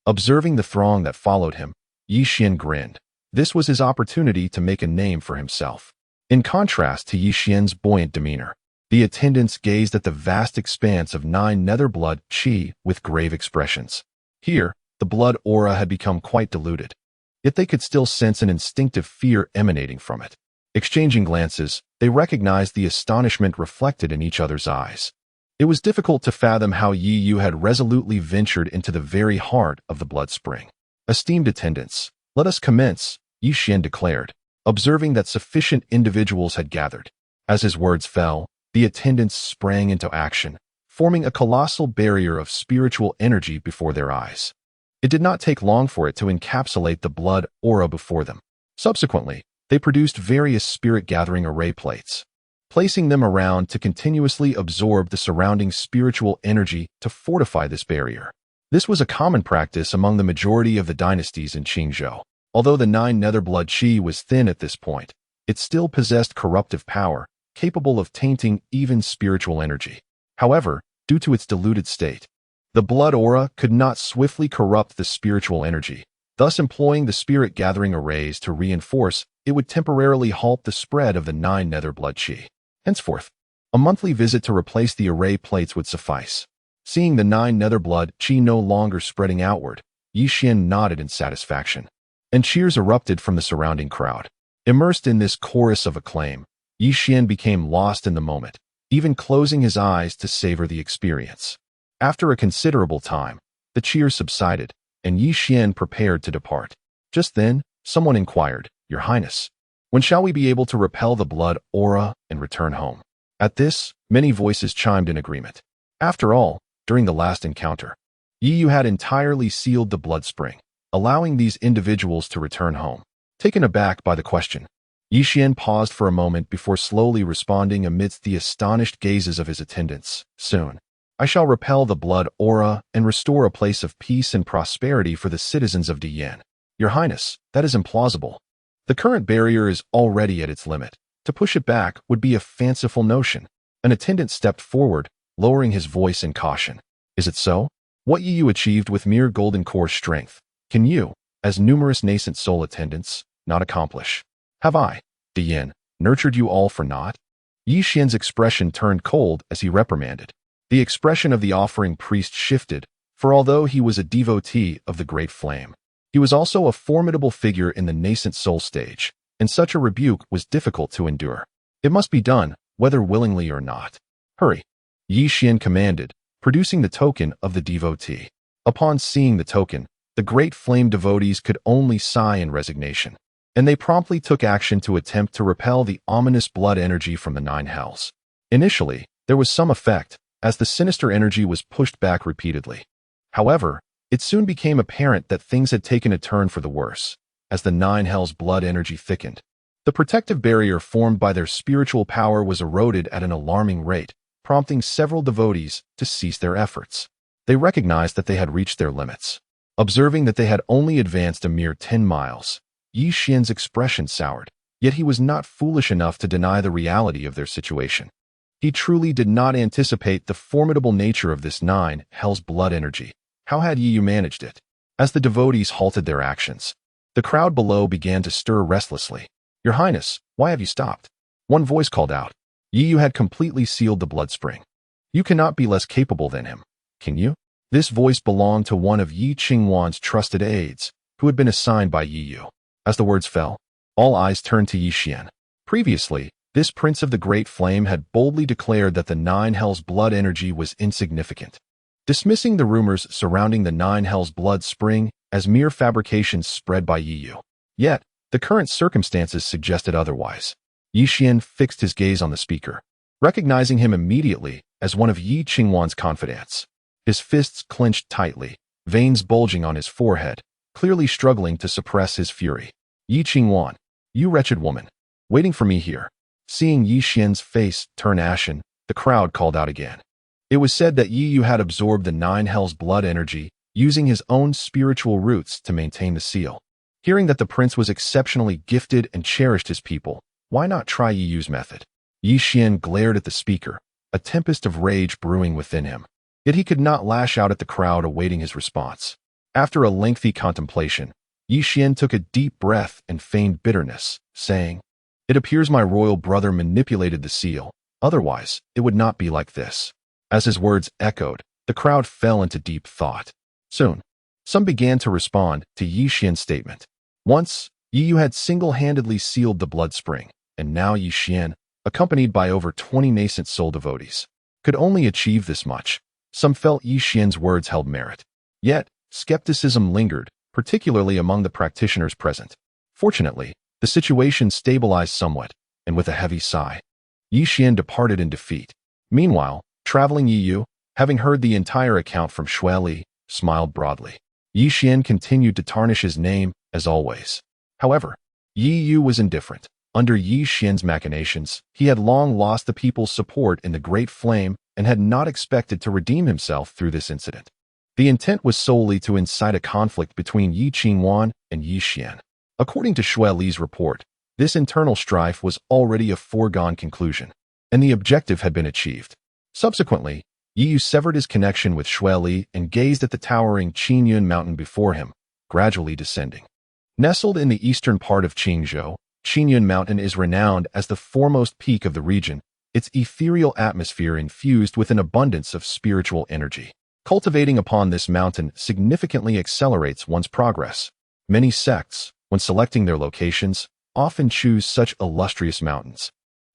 Observing the throng that followed him, Yi Xian grinned. This was his opportunity to make a name for himself. In contrast to Yi Xian's buoyant demeanor, the attendants gazed at the vast expanse of 9 nether blood qi with grave expressions. Here, the blood aura had become quite diluted, yet they could still sense an instinctive fear emanating from it. Exchanging glances, they recognized the astonishment reflected in each other's eyes. It was difficult to fathom how Yi Yu had resolutely ventured into the very heart of the blood spring. Esteemed attendants, let us commence, Yi Xian declared, observing that sufficient individuals had gathered. As his words fell, the attendants sprang into action, forming a colossal barrier of spiritual energy before their eyes. It did not take long for it to encapsulate the blood aura before them. Subsequently, they produced various spirit-gathering array plates, placing them around to continuously absorb the surrounding spiritual energy to fortify this barrier. This was a common practice among the majority of the dynasties in Qingzhou. Although the 9 nether blood qi was thin at this point, it still possessed corruptive power, capable of tainting even spiritual energy. However, due to its diluted state, the blood aura could not swiftly corrupt the spiritual energy. Thus, employing the spirit-gathering arrays to reinforce, it would temporarily halt the spread of the 9 nether blood qi. Henceforth, a monthly visit to replace the array plates would suffice. Seeing the 9 nether blood qi no longer spreading outward, Yi Xian nodded in satisfaction, and cheers erupted from the surrounding crowd. Immersed in this chorus of acclaim, Yi Xian became lost in the moment, even closing his eyes to savor the experience. After a considerable time, the cheers subsided, and Yi Xian prepared to depart. Just then, someone inquired, "Your Highness, when shall we be able to repel the blood aura and return home?" At this, many voices chimed in agreement. After all, during the last encounter, Yi had entirely sealed the blood spring, allowing these individuals to return home. Taken aback by the question, Yi Xian paused for a moment before slowly responding amidst the astonished gazes of his attendants. Soon, I shall repel the blood aura and restore a place of peace and prosperity for the citizens of Diyan. Your Highness, that is implausible. The current barrier is already at its limit. To push it back would be a fanciful notion. An attendant stepped forward, lowering his voice in caution. Is it so? What Yi achieved with mere golden core strength, can you, as numerous nascent soul attendants, not accomplish? Have I, Diyan, nurtured you all for naught? Yi Xian's expression turned cold as he reprimanded. The expression of the offering priest shifted, for although he was a devotee of the Great Flame, he was also a formidable figure in the nascent soul stage, and such a rebuke was difficult to endure. It must be done, whether willingly or not. Hurry, Yi Xian commanded, producing the token of the devotee. Upon seeing the token, the Great Flame devotees could only sigh in resignation, and they promptly took action to attempt to repel the ominous blood energy from the nine hells. Initially, there was some effect, as the sinister energy was pushed back repeatedly. However, it soon became apparent that things had taken a turn for the worse, as the nine hells' blood energy thickened. The protective barrier formed by their spiritual power was eroded at an alarming rate, prompting several devotees to cease their efforts. They recognized that they had reached their limits. Observing that they had only advanced a mere 10 miles, Yi Xian's expression soured, yet he was not foolish enough to deny the reality of their situation. He truly did not anticipate the formidable nature of this nine hell's blood energy. How had Yi managed it? As the devotees halted their actions, the crowd below began to stir restlessly. Your Highness, why have you stopped? One voice called out. Yi had completely sealed the blood spring. You cannot be less capable than him, can you? This voice belonged to one of Yi Qingwan's trusted aides, who had been assigned by Yi. As the words fell, all eyes turned to Yi Xian. Previously, this prince of the Great Flame had boldly declared that the nine hells' blood energy was insignificant, dismissing the rumors surrounding the nine hells' blood spring as mere fabrications spread by Yi. Yet, the current circumstances suggested otherwise. Yi Xian fixed his gaze on the speaker, recognizing him immediately as one of Yi Qingwan's confidants. His fists clenched tightly, veins bulging on his forehead, clearly struggling to suppress his fury. Yi Qingwan, you wretched woman, waiting for me here. Seeing Yi Xian's face turn ashen, the crowd called out again. It was said that Yi had absorbed the nine hells' blood energy, using his own spiritual roots to maintain the seal. Hearing that the prince was exceptionally gifted and cherished his people, why not try Yi's method? Yi Xian glared at the speaker, a tempest of rage brewing within him. Yet he could not lash out at the crowd awaiting his response. After a lengthy contemplation, Yi Xian took a deep breath and feigned bitterness, saying, It appears my royal brother manipulated the seal, otherwise it would not be like this. As his words echoed, the crowd fell into deep thought. Soon, some began to respond to Yi Xian's statement. Once, Yi had single-handedly sealed the blood spring, and now Yi Xian, accompanied by over 20 nascent soul devotees, could only achieve this much. Some felt Yi Xian's words held merit. Yet, skepticism lingered, particularly among the practitioners present. Fortunately, the situation stabilized somewhat, and with a heavy sigh, Yi Xian departed in defeat. Meanwhile, traveling Yi, having heard the entire account from Xue Li, smiled broadly. Yi Xian continued to tarnish his name, as always. However, Yi was indifferent. Under Yi Xian's machinations, he had long lost the people's support in the Great Flame and had not expected to redeem himself through this incident. The intent was solely to incite a conflict between Yi Qingwan and Yi Xian. According to Xue Li's report, this internal strife was already a foregone conclusion, and the objective had been achieved. Subsequently, Yi severed his connection with Xue Li and gazed at the towering Qingyun mountain before him, gradually descending. Nestled in the eastern part of Qingzhou, Qingyun mountain is renowned as the foremost peak of the region, its ethereal atmosphere infused with an abundance of spiritual energy. Cultivating upon this mountain significantly accelerates one's progress. Many sects, when selecting their locations, often choose such illustrious mountains,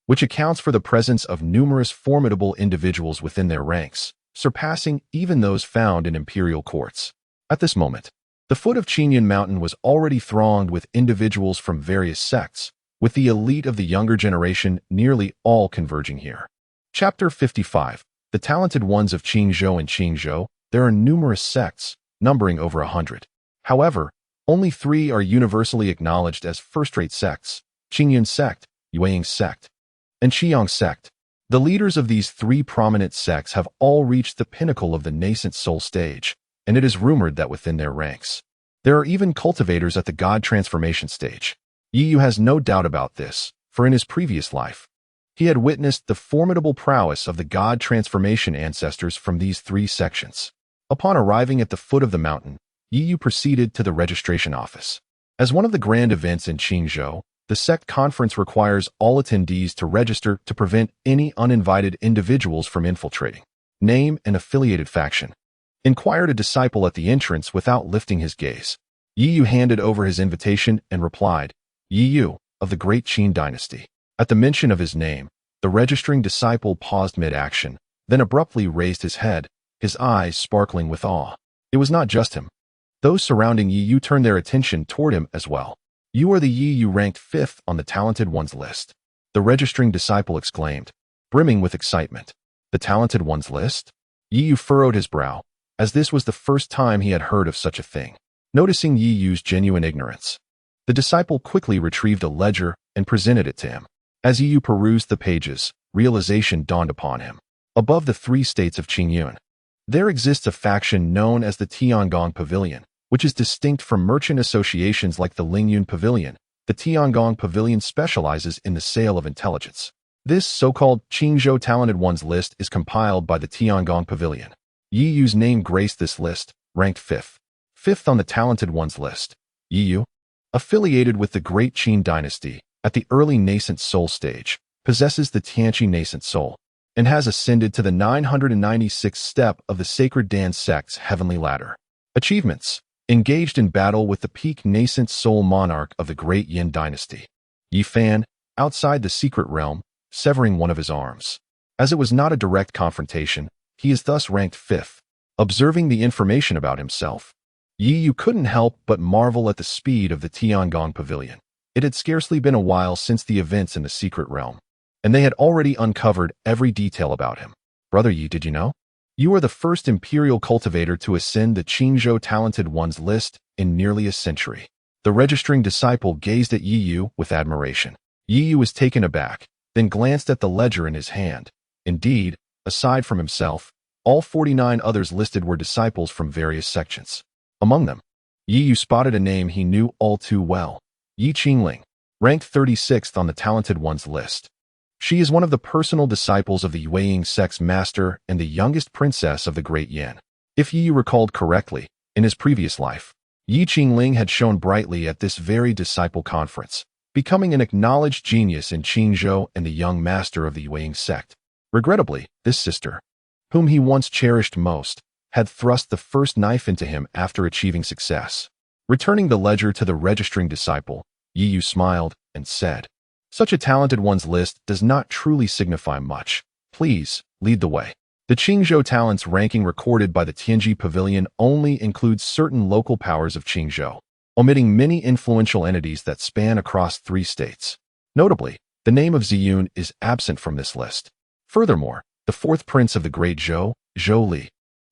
which accounts for the presence of numerous formidable individuals within their ranks, surpassing even those found in imperial courts. At this moment, the foot of Qingyun Mountain was already thronged with individuals from various sects, with the elite of the younger generation nearly all converging here. Chapter 55. The talented ones of Qingzhou and Qingzhou, There are numerous sects, numbering over 100. However, only 3 are universally acknowledged as first-rate sects: Qingyun sect, Yueying sect, and Qiyang sect. The leaders of these 3 prominent sects have all reached the pinnacle of the nascent soul stage, and it is rumored that within their ranks, there are even cultivators at the god transformation stage. Yiyu has no doubt about this, for in his previous life, he had witnessed the formidable prowess of the god transformation ancestors from these 3 sections. Upon arriving at the foot of the mountain, Yiyu proceeded to the registration office. As one of the grand events in Qingzhou, the sect conference requires all attendees to register to prevent any uninvited individuals from infiltrating. Name and affiliated faction. Inquired a disciple at the entrance without lifting his gaze. Yiyu handed over his invitation and replied, "Yiyu, of the Great Qin dynasty." At the mention of his name, the registering disciple paused mid-action, then abruptly raised his head, his eyes sparkling with awe. It was not just him. Those surrounding Yiyu turned their attention toward him as well. "You are the Yiyu ranked 5th on the talented ones list," the registering disciple exclaimed, brimming with excitement. The talented ones list? Yiyu furrowed his brow, as this was the first time he had heard of such a thing. Noticing Yiyu's genuine ignorance, the disciple quickly retrieved a ledger and presented it to him. As Yiyu perused the pages, realization dawned upon him. Above the 3 states of Qingyun, there exists a faction known as the Tiangong Pavilion, which is distinct from merchant associations like the Lingyun Pavilion. The Tiangong Pavilion specializes in the sale of intelligence. This so-called Qingzhou Talented Ones list is compiled by the Tiangong Pavilion. Yiyu's name graced this list, ranked 5th. 5th on the Talented Ones list. Yiyu, affiliated with the Great Qin dynasty at the early nascent soul stage, possesses the Tianqi nascent soul, and has ascended to the 996th step of the Sacred Dan sect's heavenly ladder. Achievements: engaged in battle with the peak nascent soul monarch of the Great Yin dynasty, Yi Fan, outside the secret realm, severing one of his arms. As it was not a direct confrontation, he is thus ranked 5th. Observing the information about himself, Yiyu couldn't help but marvel at the speed of the Tiangong Pavilion. It had scarcely been a while since the events in the secret realm, and they had already uncovered every detail about him. "Brother Yi, did you know? You are the first imperial cultivator to ascend the Qingzhou Talented Ones list in nearly a century." The registering disciple gazed at Yiyu with admiration. Yiyu was taken aback, then glanced at the ledger in his hand. Indeed, aside from himself, all 49 others listed were disciples from various sections. Among them, Yiyu spotted a name he knew all too well: Yi Qingling, ranked 36th on the Talented Ones list. She is one of the personal disciples of the Yueying sect's master and the youngest princess of the Great Yin. If Yiyu recalled correctly, in his previous life, Yi Qingling had shone brightly at this very disciple conference, becoming an acknowledged genius in Qingzhou and the young master of the Yueying sect. Regrettably, this sister, whom he once cherished most, had thrust the first knife into him after achieving success. Returning the ledger to the registering disciple, Yiyu smiled and said, "Such a talented one's list does not truly signify much. Please, lead the way." The Qingzhou talents ranking recorded by the Tianji Pavilion only includes certain local powers of Qingzhou, omitting many influential entities that span across 3 states. Notably, the name of Ziyun is absent from this list. Furthermore, the 4th prince of the Great Zhou, Zhou Li,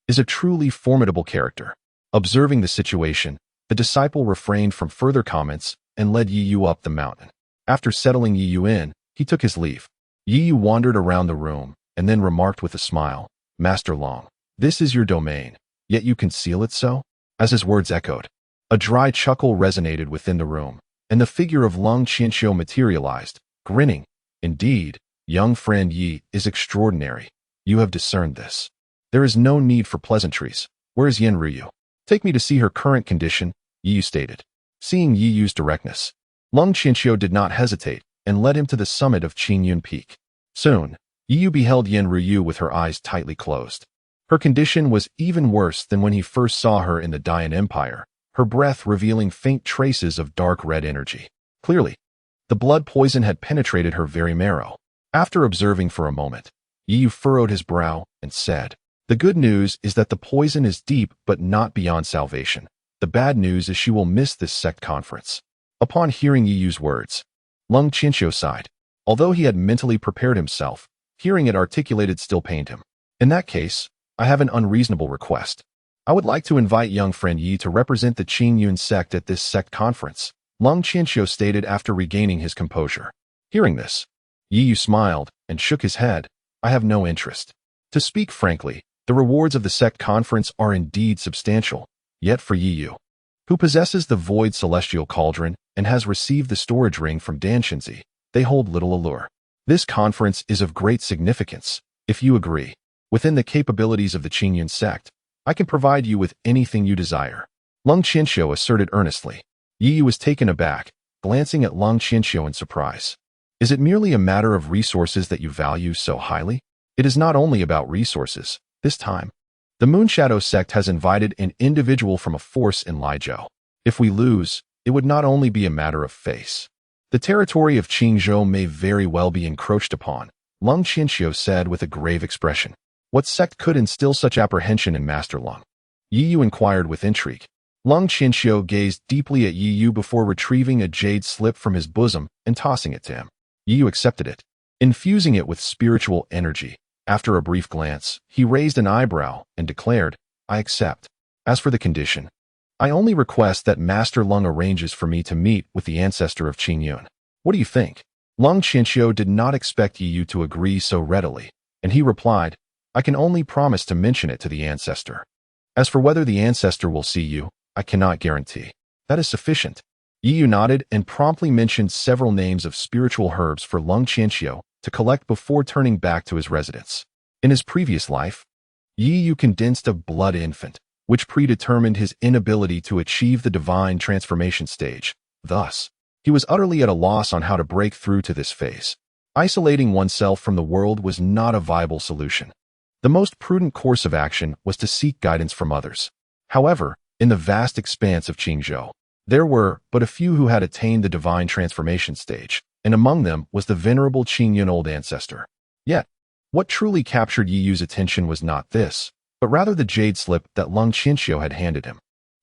is a truly formidable character. Observing the situation, the disciple refrained from further comments and led Yiyu up the mountain. After settling Yiyu in, he took his leave. Yiyu wandered around the room and then remarked with a smile, "Master Long, this is your domain, yet you conceal it so?" As his words echoed, a dry chuckle resonated within the room, and the figure of Lung Qianqiu materialized, grinning. "Indeed, young friend Yi is extraordinary. You have discerned this. There is no need for pleasantries. Where is Yen Ryu? Take me to see her current condition," Yiyu stated. Seeing Yiyu's directness, Lung Qianqiu did not hesitate and led him to the summit of Qingyun Peak. Soon, Yiyu beheld Yen Ryu with her eyes tightly closed. Her condition was even worse than when he first saw her in the Dayan Empire, her breath revealing faint traces of dark red energy. Clearly, the blood poison had penetrated her very marrow. After observing for a moment, Yiyu furrowed his brow and said, "The good news is that the poison is deep but not beyond salvation. The bad news is she will miss this sect conference." Upon hearing Yiyu's words, Lung Qianqiu sighed. Although he had mentally prepared himself, hearing it articulated still pained him. In that case, I have an unreasonable request. I would like to invite young friend Yi to represent the Qingyun sect at this sect conference, Lung Qianxiu stated after regaining his composure. Hearing this, Yi smiled and shook his head. I have no interest. To speak frankly, the rewards of the sect conference are indeed substantial, yet for Yi, who possesses the void celestial cauldron and has received the storage ring from Danshinzi, they hold little allure. This conference is of great significance. If you agree, within the capabilities of the Qingyun sect, I can provide you with anything you desire. Lung Qianxiu asserted earnestly. Yi was taken aback, glancing at Lung Qianxiu in surprise. Is it merely a matter of resources that you value so highly? It is not only about resources. This time, the Moonshadow sect has invited an individual from a force in Lijiao. If we lose, it would not only be a matter of face. The territory of Qingzhou may very well be encroached upon, Lung Qianxiu said with a grave expression. What sect could instill such apprehension in Master Lung? Yi inquired with intrigue. Lung Qianxiu gazed deeply at Yi before retrieving a jade slip from his bosom and tossing it to him. Yi accepted it, infusing it with spiritual energy. After a brief glance, he raised an eyebrow and declared, I accept. As for the condition, I only request that Master Lung arranges for me to meet with the ancestor of Qingyun. What do you think? Lung Qianxiu did not expect Yi to agree so readily, and he replied, I can only promise to mention it to the ancestor. As for whether the ancestor will see you, I cannot guarantee. That is sufficient. Yi nodded and promptly mentioned several names of spiritual herbs for Lung Qianxiu to collect before turning back to his residence. In his previous life, Yi condensed a blood infant, which predetermined his inability to achieve the divine transformation stage. Thus, he was utterly at a loss on how to break through to this phase. Isolating oneself from the world was not a viable solution. The most prudent course of action was to seek guidance from others. However, in the vast expanse of Qingzhou, there were but a few who had attained the divine transformation stage, and among them was the venerable Qingyun old ancestor. Yet, what truly captured Yi's attention was not this, but rather the jade slip that Lung Qianxiu had handed him.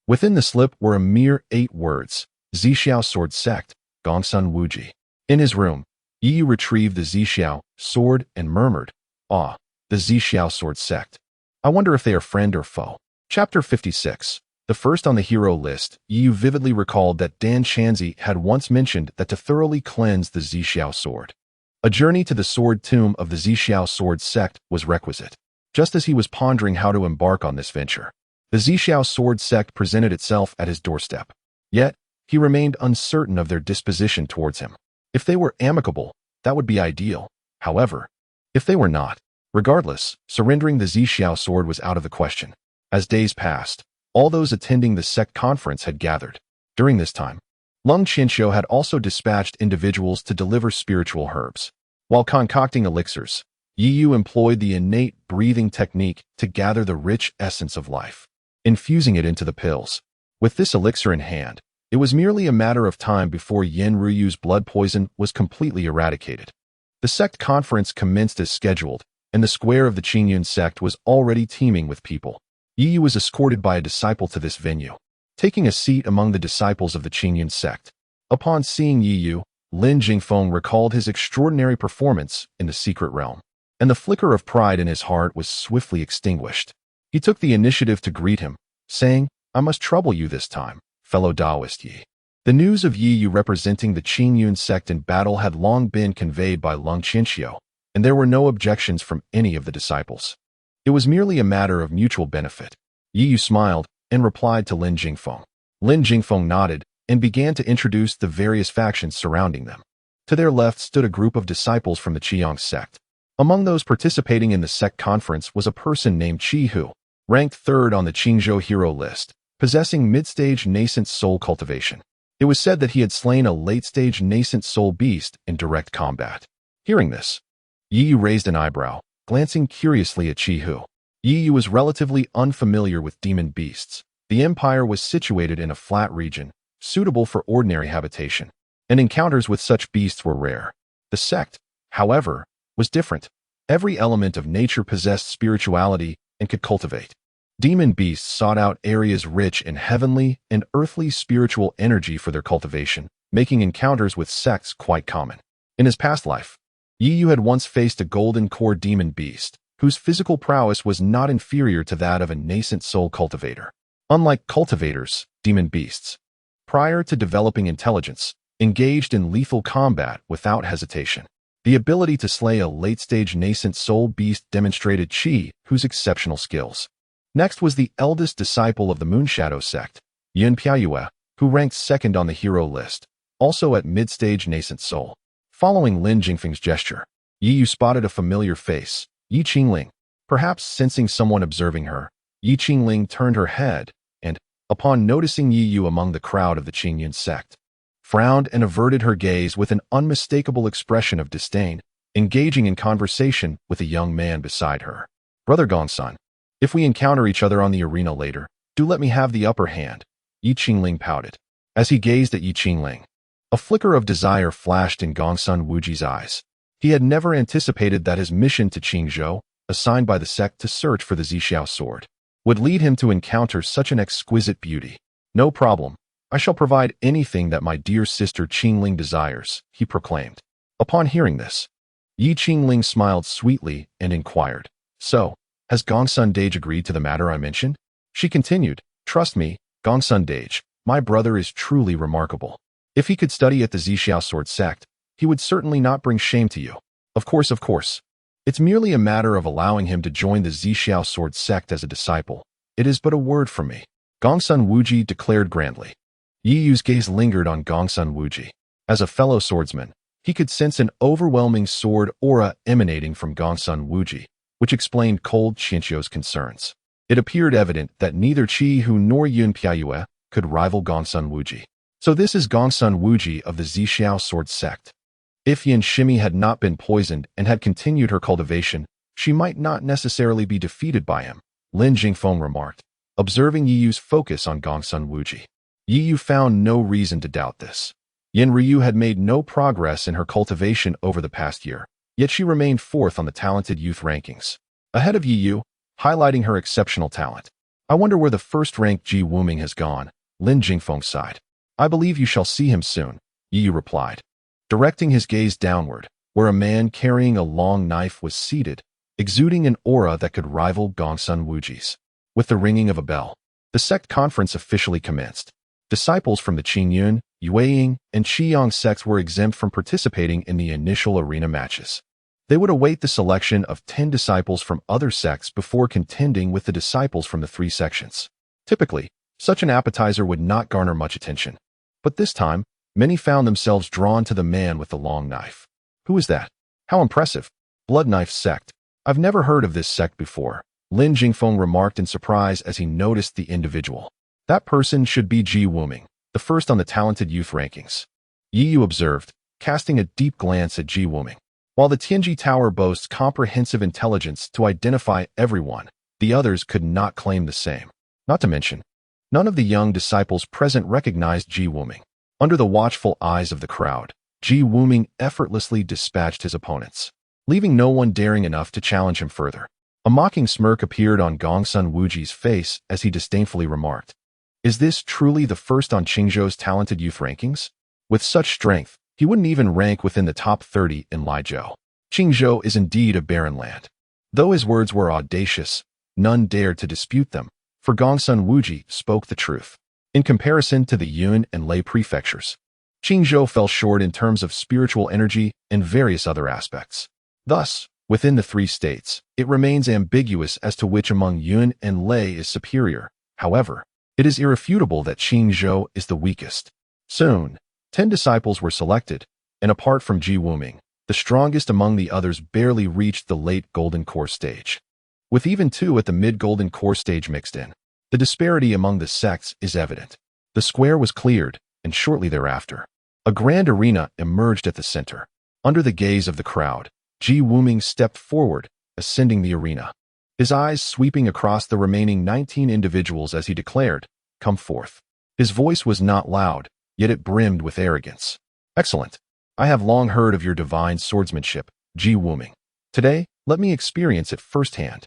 Within the slip were a mere 8 words, Zixiao Sword Sect, Gongsun Wuji. In his room, Yi retrieved the Zixiao sword and murmured, Ah, the Zixiao Sword Sect. I wonder if they are friend or foe. Chapter 56. The first on the hero list, Yi vividly recalled that Dan Shanzi had once mentioned that to thoroughly cleanse the Zixiao sword, a journey to the sword tomb of the Zixiao sword sect was requisite. Just as he was pondering how to embark on this venture, the Zixiao sword sect presented itself at his doorstep. Yet, he remained uncertain of their disposition towards him. If they were amicable, that would be ideal. However, if they were not, regardless, surrendering the Zixiao sword was out of the question. As days passed, all those attending the sect conference had gathered. During this time, Lung Qianxiu had also dispatched individuals to deliver spiritual herbs. While concocting elixirs, Yi employed the innate breathing technique to gather the rich essence of life, infusing it into the pills. With this elixir in hand, it was merely a matter of time before Yen Ruyu's blood poison was completely eradicated. The sect conference commenced as scheduled, and the square of the Qingyun sect was already teeming with people. Yi was escorted by a disciple to this venue, taking a seat among the disciples of the Qingyun sect. Upon seeing Yi, Lin Jingfeng recalled his extraordinary performance in the secret realm, and the flicker of pride in his heart was swiftly extinguished. He took the initiative to greet him, saying, I must trouble you this time, fellow Taoist Yi. The news of Yi representing the Qingyun sect in battle had long been conveyed by Lung Qianxiu, and there were no objections from any of the disciples. It was merely a matter of mutual benefit. Yi smiled and replied to Lin Jingfeng. Lin Jingfeng nodded and began to introduce the various factions surrounding them. To their left stood a group of disciples from the Qiang sect. Among those participating in the sect conference was a person named Qi Hu, ranked 3rd on the Qingzhou hero list, possessing mid-stage nascent soul cultivation. It was said that he had slain a late-stage nascent soul beast in direct combat. Hearing this, Yi raised an eyebrow, glancing curiously at Qi Hu. Yi was relatively unfamiliar with demon beasts. The empire was situated in a flat region, suitable for ordinary habitation, and encounters with such beasts were rare. The sect, however, was different. Every element of nature possessed spirituality and could cultivate. Demon beasts sought out areas rich in heavenly and earthly spiritual energy for their cultivation, making encounters with sects quite common. In his past life, Yi had once faced a golden core demon beast, whose physical prowess was not inferior to that of a nascent soul cultivator. Unlike cultivators, demon beasts, prior to developing intelligence, engaged in lethal combat without hesitation. The ability to slay a late-stage nascent soul beast demonstrated Qi Hu's exceptional skills. Next was the eldest disciple of the Moonshadow sect, Yun Piayue, who ranked second on the hero list, also at mid-stage nascent soul. Following Lin Jingfeng's gesture, Yi Yu spotted a familiar face, Yi Qingling. Perhaps sensing someone observing her, Yi Qingling turned her head and, upon noticing Yi Yu among the crowd of the Qingyun sect, frowned and averted her gaze with an unmistakable expression of disdain, engaging in conversation with a young man beside her. Brother Gongsun, if we encounter each other on the arena later, do let me have the upper hand, Yi Qingling pouted. As he gazed at Yi Qingling, a flicker of desire flashed in Gongsun Wuji's eyes. He had never anticipated that his mission to Qingzhou, assigned by the sect to search for the Zixiao sword, would lead him to encounter such an exquisite beauty. No problem. I shall provide anything that my dear sister Qingling desires, he proclaimed. Upon hearing this, Yi Qingling smiled sweetly and inquired, So, has Gongsun Dage agreed to the matter I mentioned? She continued, Trust me, Gongsun Dage, my brother is truly remarkable. If he could study at the Zixiao sword sect, he would certainly not bring shame to you. Of course. It's merely a matter of allowing him to join the Zixiao sword sect as a disciple. It is but a word from me, Gongsun Wuji declared grandly. Yi Yu's gaze lingered on Gongsun Wuji. As a fellow swordsman, he could sense an overwhelming sword aura emanating from Gongsun Wuji, which explained cold Qianqiu's concerns. It appeared evident that neither Qi Hu nor Yun Piayue could rival Gongsun Wuji. So this is Gongsun Wuji of the Zixiao sword sect. If Yin Shimi had not been poisoned and had continued her cultivation, she might not necessarily be defeated by him, Lin Jingfeng remarked, observing Yi Yu's focus on Gongsun Wuji. Yi Yu found no reason to doubt this. Yin Ryu had made no progress in her cultivation over the past year, yet she remained fourth on the talented youth rankings, ahead of Yi Yu, highlighting her exceptional talent. I wonder where the first-ranked Ji Wuming has gone, Lin Jingfeng sighed. I believe you shall see him soon, Yi Yu replied, directing his gaze downward, where a man carrying a long knife was seated, exuding an aura that could rival Gongsun Wuji's. With the ringing of a bell, the sect conference officially commenced. Disciples from the Qingyun, Yueying, and Qiyang sects were exempt from participating in the initial arena matches. They would await the selection of 10 disciples from other sects before contending with the disciples from the 3 sections. Typically, such an appetizer would not garner much attention. But this time, many found themselves drawn to the man with the long knife. Who is that? How impressive. Blood Knife Sect. I've never heard of this sect before, Lin Jingfeng remarked in surprise as he noticed the individual. That person should be Ji Wuming, the first on the talented youth rankings, Yi Yu observed, casting a deep glance at Ji Wuming. While the Tianji Tower boasts comprehensive intelligence to identify everyone, the others could not claim the same. Not to mention, none of the young disciples present recognized Ji Wuming. Under the watchful eyes of the crowd, Ji Wuming effortlessly dispatched his opponents, leaving no one daring enough to challenge him further. A mocking smirk appeared on Gongsun Wuji's face as he disdainfully remarked, Is this truly the first on Qingzhou's talented youth rankings? With such strength, he wouldn't even rank within the top 30 in Liezhou. Qingzhou is indeed a barren land. Though his words were audacious, none dared to dispute them, for Gongsun Wuji spoke the truth. In comparison to the Yun and Lei prefectures, Qingzhou fell short in terms of spiritual energy and various other aspects. Thus, within the 3 states, it remains ambiguous as to which among Yun and Lei is superior. However, it is irrefutable that Qingzhou is the weakest. Soon, 10 disciples were selected, and apart from Ji Wuming, the strongest among the others barely reached the late Golden Core stage. With even 2 at the mid-Golden Core stage mixed in, the disparity among the sects is evident. The square was cleared, and shortly thereafter, a grand arena emerged at the center. Under the gaze of the crowd, Ji Wuming stepped forward, ascending the arena, his eyes sweeping across the remaining 19 individuals as he declared, Come forth. His voice was not loud, yet it brimmed with arrogance. Excellent. I have long heard of your divine swordsmanship, Ji Wuming. Today, let me experience it firsthand.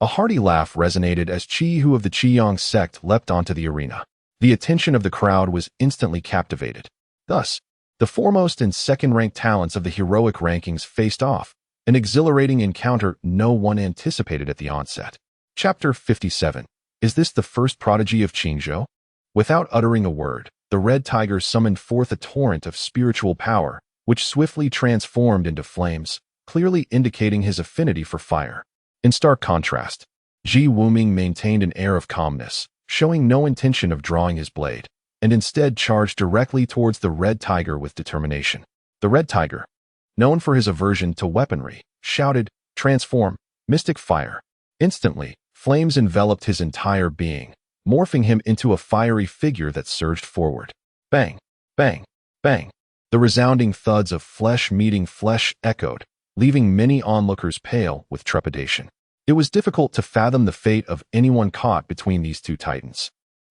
A hearty laugh resonated as Qi Hu of the Qiyang sect leapt onto the arena. The attention of the crowd was instantly captivated. Thus, the foremost and second-ranked talents of the heroic rankings faced off, an exhilarating encounter no one anticipated at the onset. Chapter 57. Is this the first prodigy of Qingzhou? Without uttering a word, the red tiger summoned forth a torrent of spiritual power, which swiftly transformed into flames, clearly indicating his affinity for fire. In stark contrast, Ji Wuming maintained an air of calmness, showing no intention of drawing his blade, and instead charged directly towards the red tiger with determination. The red tiger, known for his aversion to weaponry, shouted, "Transform, mystic fire!" Instantly, flames enveloped his entire being, morphing him into a fiery figure that surged forward. Bang! Bang! Bang! The resounding thuds of flesh meeting flesh echoed, leaving many onlookers pale with trepidation. It was difficult to fathom the fate of anyone caught between these two titans.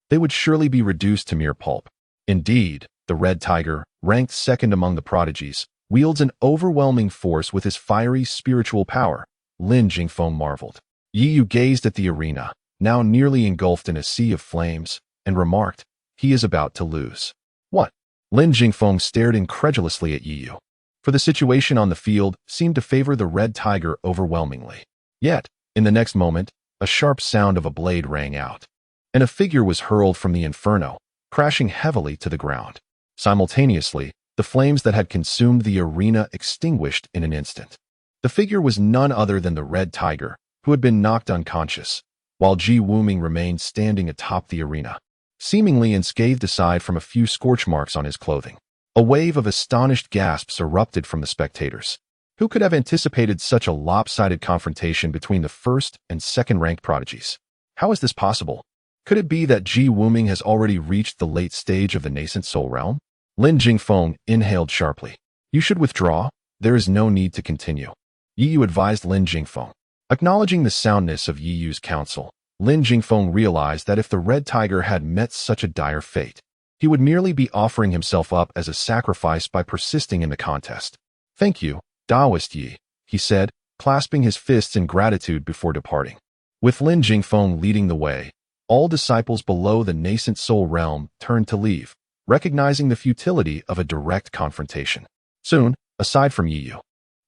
They would surely be reduced to mere pulp. Indeed, the red tiger, ranked second among the prodigies, wields an overwhelming force with his fiery spiritual power. Lin Jingfeng marveled. Yi Yu gazed at the arena, now nearly engulfed in a sea of flames, and remarked, "He is about to lose." What? Lin Jingfeng stared incredulously at Yi Yu. For the situation on the field seemed to favor the red tiger overwhelmingly. Yet, in the next moment, a sharp sound of a blade rang out, and a figure was hurled from the inferno, crashing heavily to the ground. Simultaneously, the flames that had consumed the arena extinguished in an instant. The figure was none other than the red tiger, who had been knocked unconscious, while Ji Wuming remained standing atop the arena, seemingly unscathed aside from a few scorch marks on his clothing. A wave of astonished gasps erupted from the spectators. Who could have anticipated such a lopsided confrontation between the first and second-ranked prodigies? How is this possible? Could it be that Ji Wuming has already reached the late stage of the nascent soul realm? Lin Jingfeng inhaled sharply. "You should withdraw. There is no need to continue," Yi Yu advised Lin Jingfeng. Acknowledging the soundness of Yi Yu's counsel, Lin Jingfeng realized that if the red tiger had met such a dire fate, he would merely be offering himself up as a sacrifice by persisting in the contest. "Thank you, Taoist Yi," he said, clasping his fists in gratitude before departing. With Lin Jingfeng leading the way, all disciples below the nascent soul realm turned to leave, recognizing the futility of a direct confrontation. Soon, aside from Yi Yu,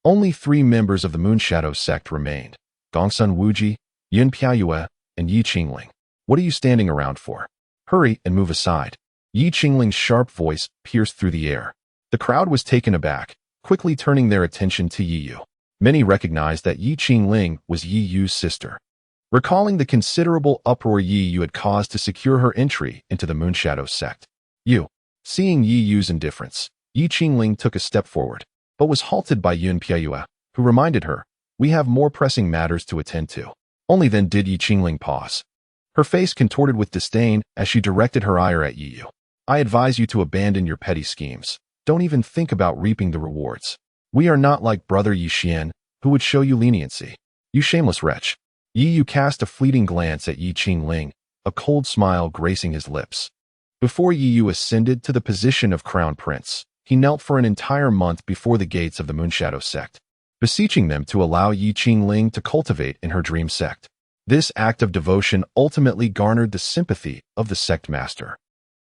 only 3 members of the Moonshadow sect remained: Gongsun Wuji, Yun Piayue, and Yi Qingling. "What are you standing around for? Hurry and move aside." Yi Qingling's sharp voice pierced through the air. The crowd was taken aback, quickly turning their attention to Yi Yu. Many recognized that Yi Qingling was Yi Yu's sister. Recalling the considerable uproar Yi Yu had caused to secure her entry into the Moonshadow sect. Seeing Yi Yu's indifference, Yi Qingling took a step forward, but was halted by Yun Piayue, who reminded her, "We have more pressing matters to attend to." Only then did Yi Qingling pause. Her face contorted with disdain as she directed her ire at Yi Yu. "I advise you to abandon your petty schemes. Don't even think about reaping the rewards. We are not like brother Yi Xian, who would show you leniency. You shameless wretch." Yi Yu cast a fleeting glance at Yi Qingling, a cold smile gracing his lips. Before Yi Yu ascended to the position of crown prince, he knelt for an entire month before the gates of the Moonshadow sect, beseeching them to allow Yi Qingling to cultivate in her dream sect. This act of devotion ultimately garnered the sympathy of the sect master.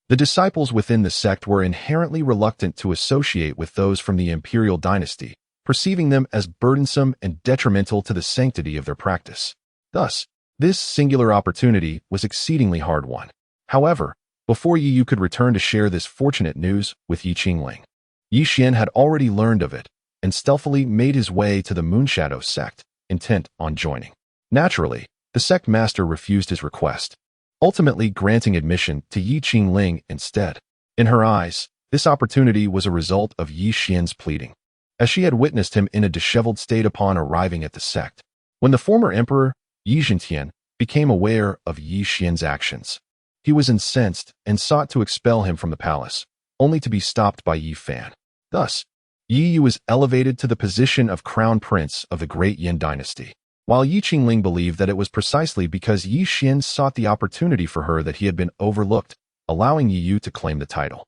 The disciples within the sect were inherently reluctant to associate with those from the imperial dynasty, perceiving them as burdensome and detrimental to the sanctity of their practice. Thus, this singular opportunity was exceedingly hard won. However, before Yi Yu could return to share this fortunate news with Yi Qingling, Yi Xian had already learned of it and stealthily made his way to the Moonshadow sect, intent on joining. Naturally, the sect master refused his request, ultimately granting admission to Yi Qingling instead. In her eyes, this opportunity was a result of Yi Xian's pleading, as she had witnessed him in a disheveled state upon arriving at the sect. When the former emperor, Yi Zhentian, became aware of Yi Xian's actions, he was incensed and sought to expel him from the palace, only to be stopped by Yi Fan. Thus, Yi Yu was elevated to the position of crown prince of the great Yin dynasty, while Yi Qingling believed that it was precisely because Yi Xian sought the opportunity for her that he had been overlooked, allowing Yi Yu to claim the title.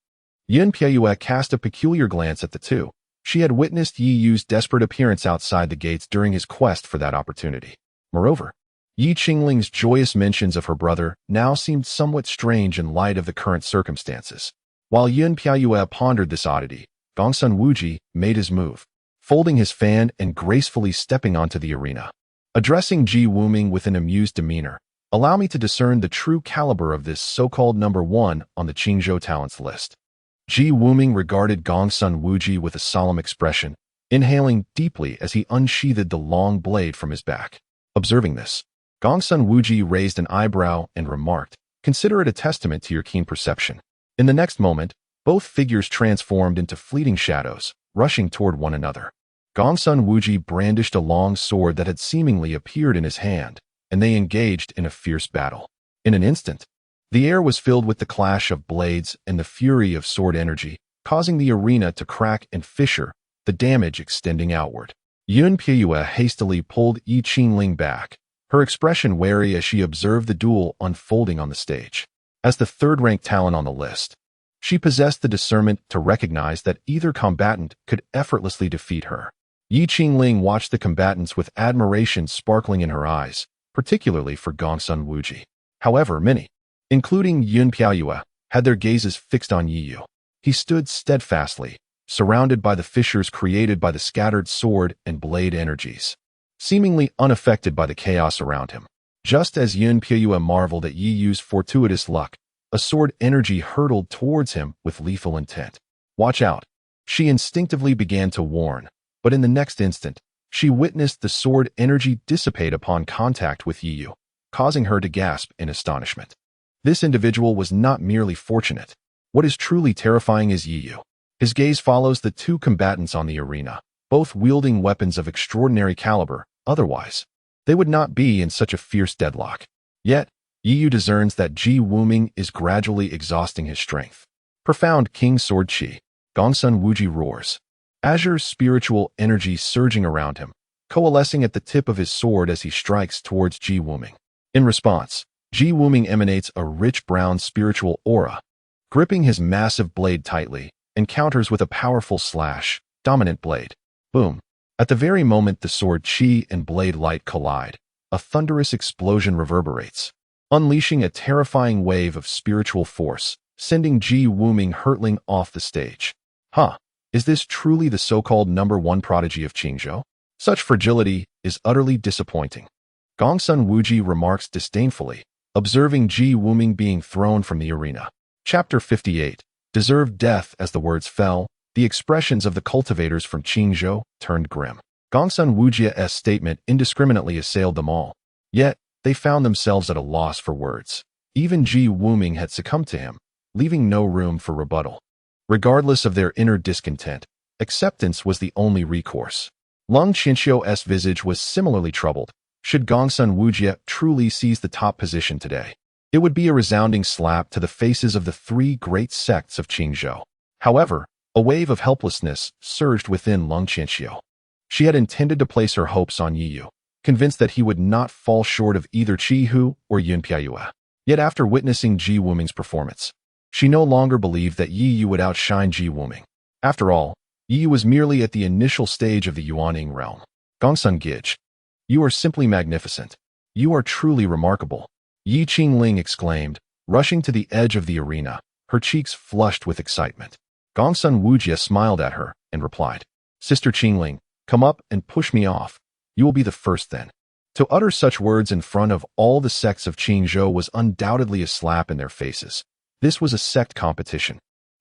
Yun Piayue cast a peculiar glance at the two. She had witnessed Yi Yu's desperate appearance outside the gates during his quest for that opportunity. Moreover, Yi Qingling's joyous mentions of her brother now seemed somewhat strange in light of the current circumstances. While Yun Piayue pondered this oddity, Gongsun Wuji made his move. folding his fan and gracefully stepping onto the arena. Addressing Ji Wuming with an amused demeanor, allow me to discern the true caliber of this so-called number one on the Qingzhou talents list. Ji Wuming regarded Gongsun Wuji with a solemn expression, inhaling deeply as he unsheathed the long blade from his back. Observing this, Gongsun Wuji raised an eyebrow and remarked, "Consider it a testament to your keen perception." In the next moment, both figures transformed into fleeting shadows, rushing toward one another. Gongsun Wuji brandished a long sword that had seemingly appeared in his hand, and they engaged in a fierce battle. In an instant, the air was filled with the clash of blades and the fury of sword energy, causing the arena to crack and fissure, the damage extending outward. Yun Pieyue hastily pulled Yi Qingling back, her expression wary as she observed the duel unfolding on the stage. As the third-ranked talent on the list, she possessed the discernment to recognize that either combatant could effortlessly defeat her. Yi Qingling watched the combatants with admiration sparkling in her eyes, particularly for Gongsun Wuji. However, many, including Yun Pieyue, had their gazes fixed on Yi Yu. He stood steadfastly, surrounded by the fissures created by the scattered sword and blade energies, seemingly unaffected by the chaos around him. Just as Yun Pieyue marveled at Yi Yu's fortuitous luck, a sword energy hurtled towards him with lethal intent. "Watch out," she instinctively began to warn, but in the next instant, she witnessed the sword energy dissipate upon contact with Yi Yu, causing her to gasp in astonishment. This individual was not merely fortunate. What is truly terrifying is Yi Yu. His gaze follows the two combatants on the arena, both wielding weapons of extraordinary caliber. Otherwise, they would not be in such a fierce deadlock. Yet, Yi Yu discerns that Ji Wuming is gradually exhausting his strength. Profound King Sword Chi, Gongsun Wuji roars, azure spiritual energy surging around him, coalescing at the tip of his sword as he strikes towards Ji Wuming. In response, Ji Wuming emanates a rich brown spiritual aura, gripping his massive blade tightly, and counters with a powerful slash, dominant blade. Boom. At the very moment the sword chi and blade light collide, a thunderous explosion reverberates, unleashing a terrifying wave of spiritual force, sending Ji Wuming hurtling off the stage. Huh. Is this truly the so-called number one prodigy of Qingzhou? Such fragility is utterly disappointing. Gongsun Wuji remarks disdainfully, observing Ji Wuming being thrown from the arena. Chapter 58. Deserved death. As the words fell, the expressions of the cultivators from Qingzhou turned grim. Gongsun Wujia's statement indiscriminately assailed them all. Yet, they found themselves at a loss for words. Even Ji Wuming had succumbed to him, leaving no room for rebuttal. Regardless of their inner discontent, acceptance was the only recourse. Lung Qianxiu's visage was similarly troubled. Should Gongsun Wujia truly seize the top position today, it would be a resounding slap to the faces of the three great sects of Qingzhou. However, a wave of helplessness surged within Lung Qianxiu. She had intended to place her hopes on Yi Yu, convinced that he would not fall short of either Qi Hu or Yun Pieyue. Yet after witnessing Ji Wuming's performance, she no longer believed that Yi Yu would outshine Ji Wuming. After all, Yi Yu was merely at the initial stage of the Yuaning realm. Gongsun Gij, you are simply magnificent. You are truly remarkable, Yi Qingling exclaimed, rushing to the edge of the arena, her cheeks flushed with excitement. Gongsun Wujia smiled at her and replied, "Sister Qingling, come up and push me off. You will be the first then." To utter such words in front of all the sects of Qingzhou was undoubtedly a slap in their faces. This was a sect competition,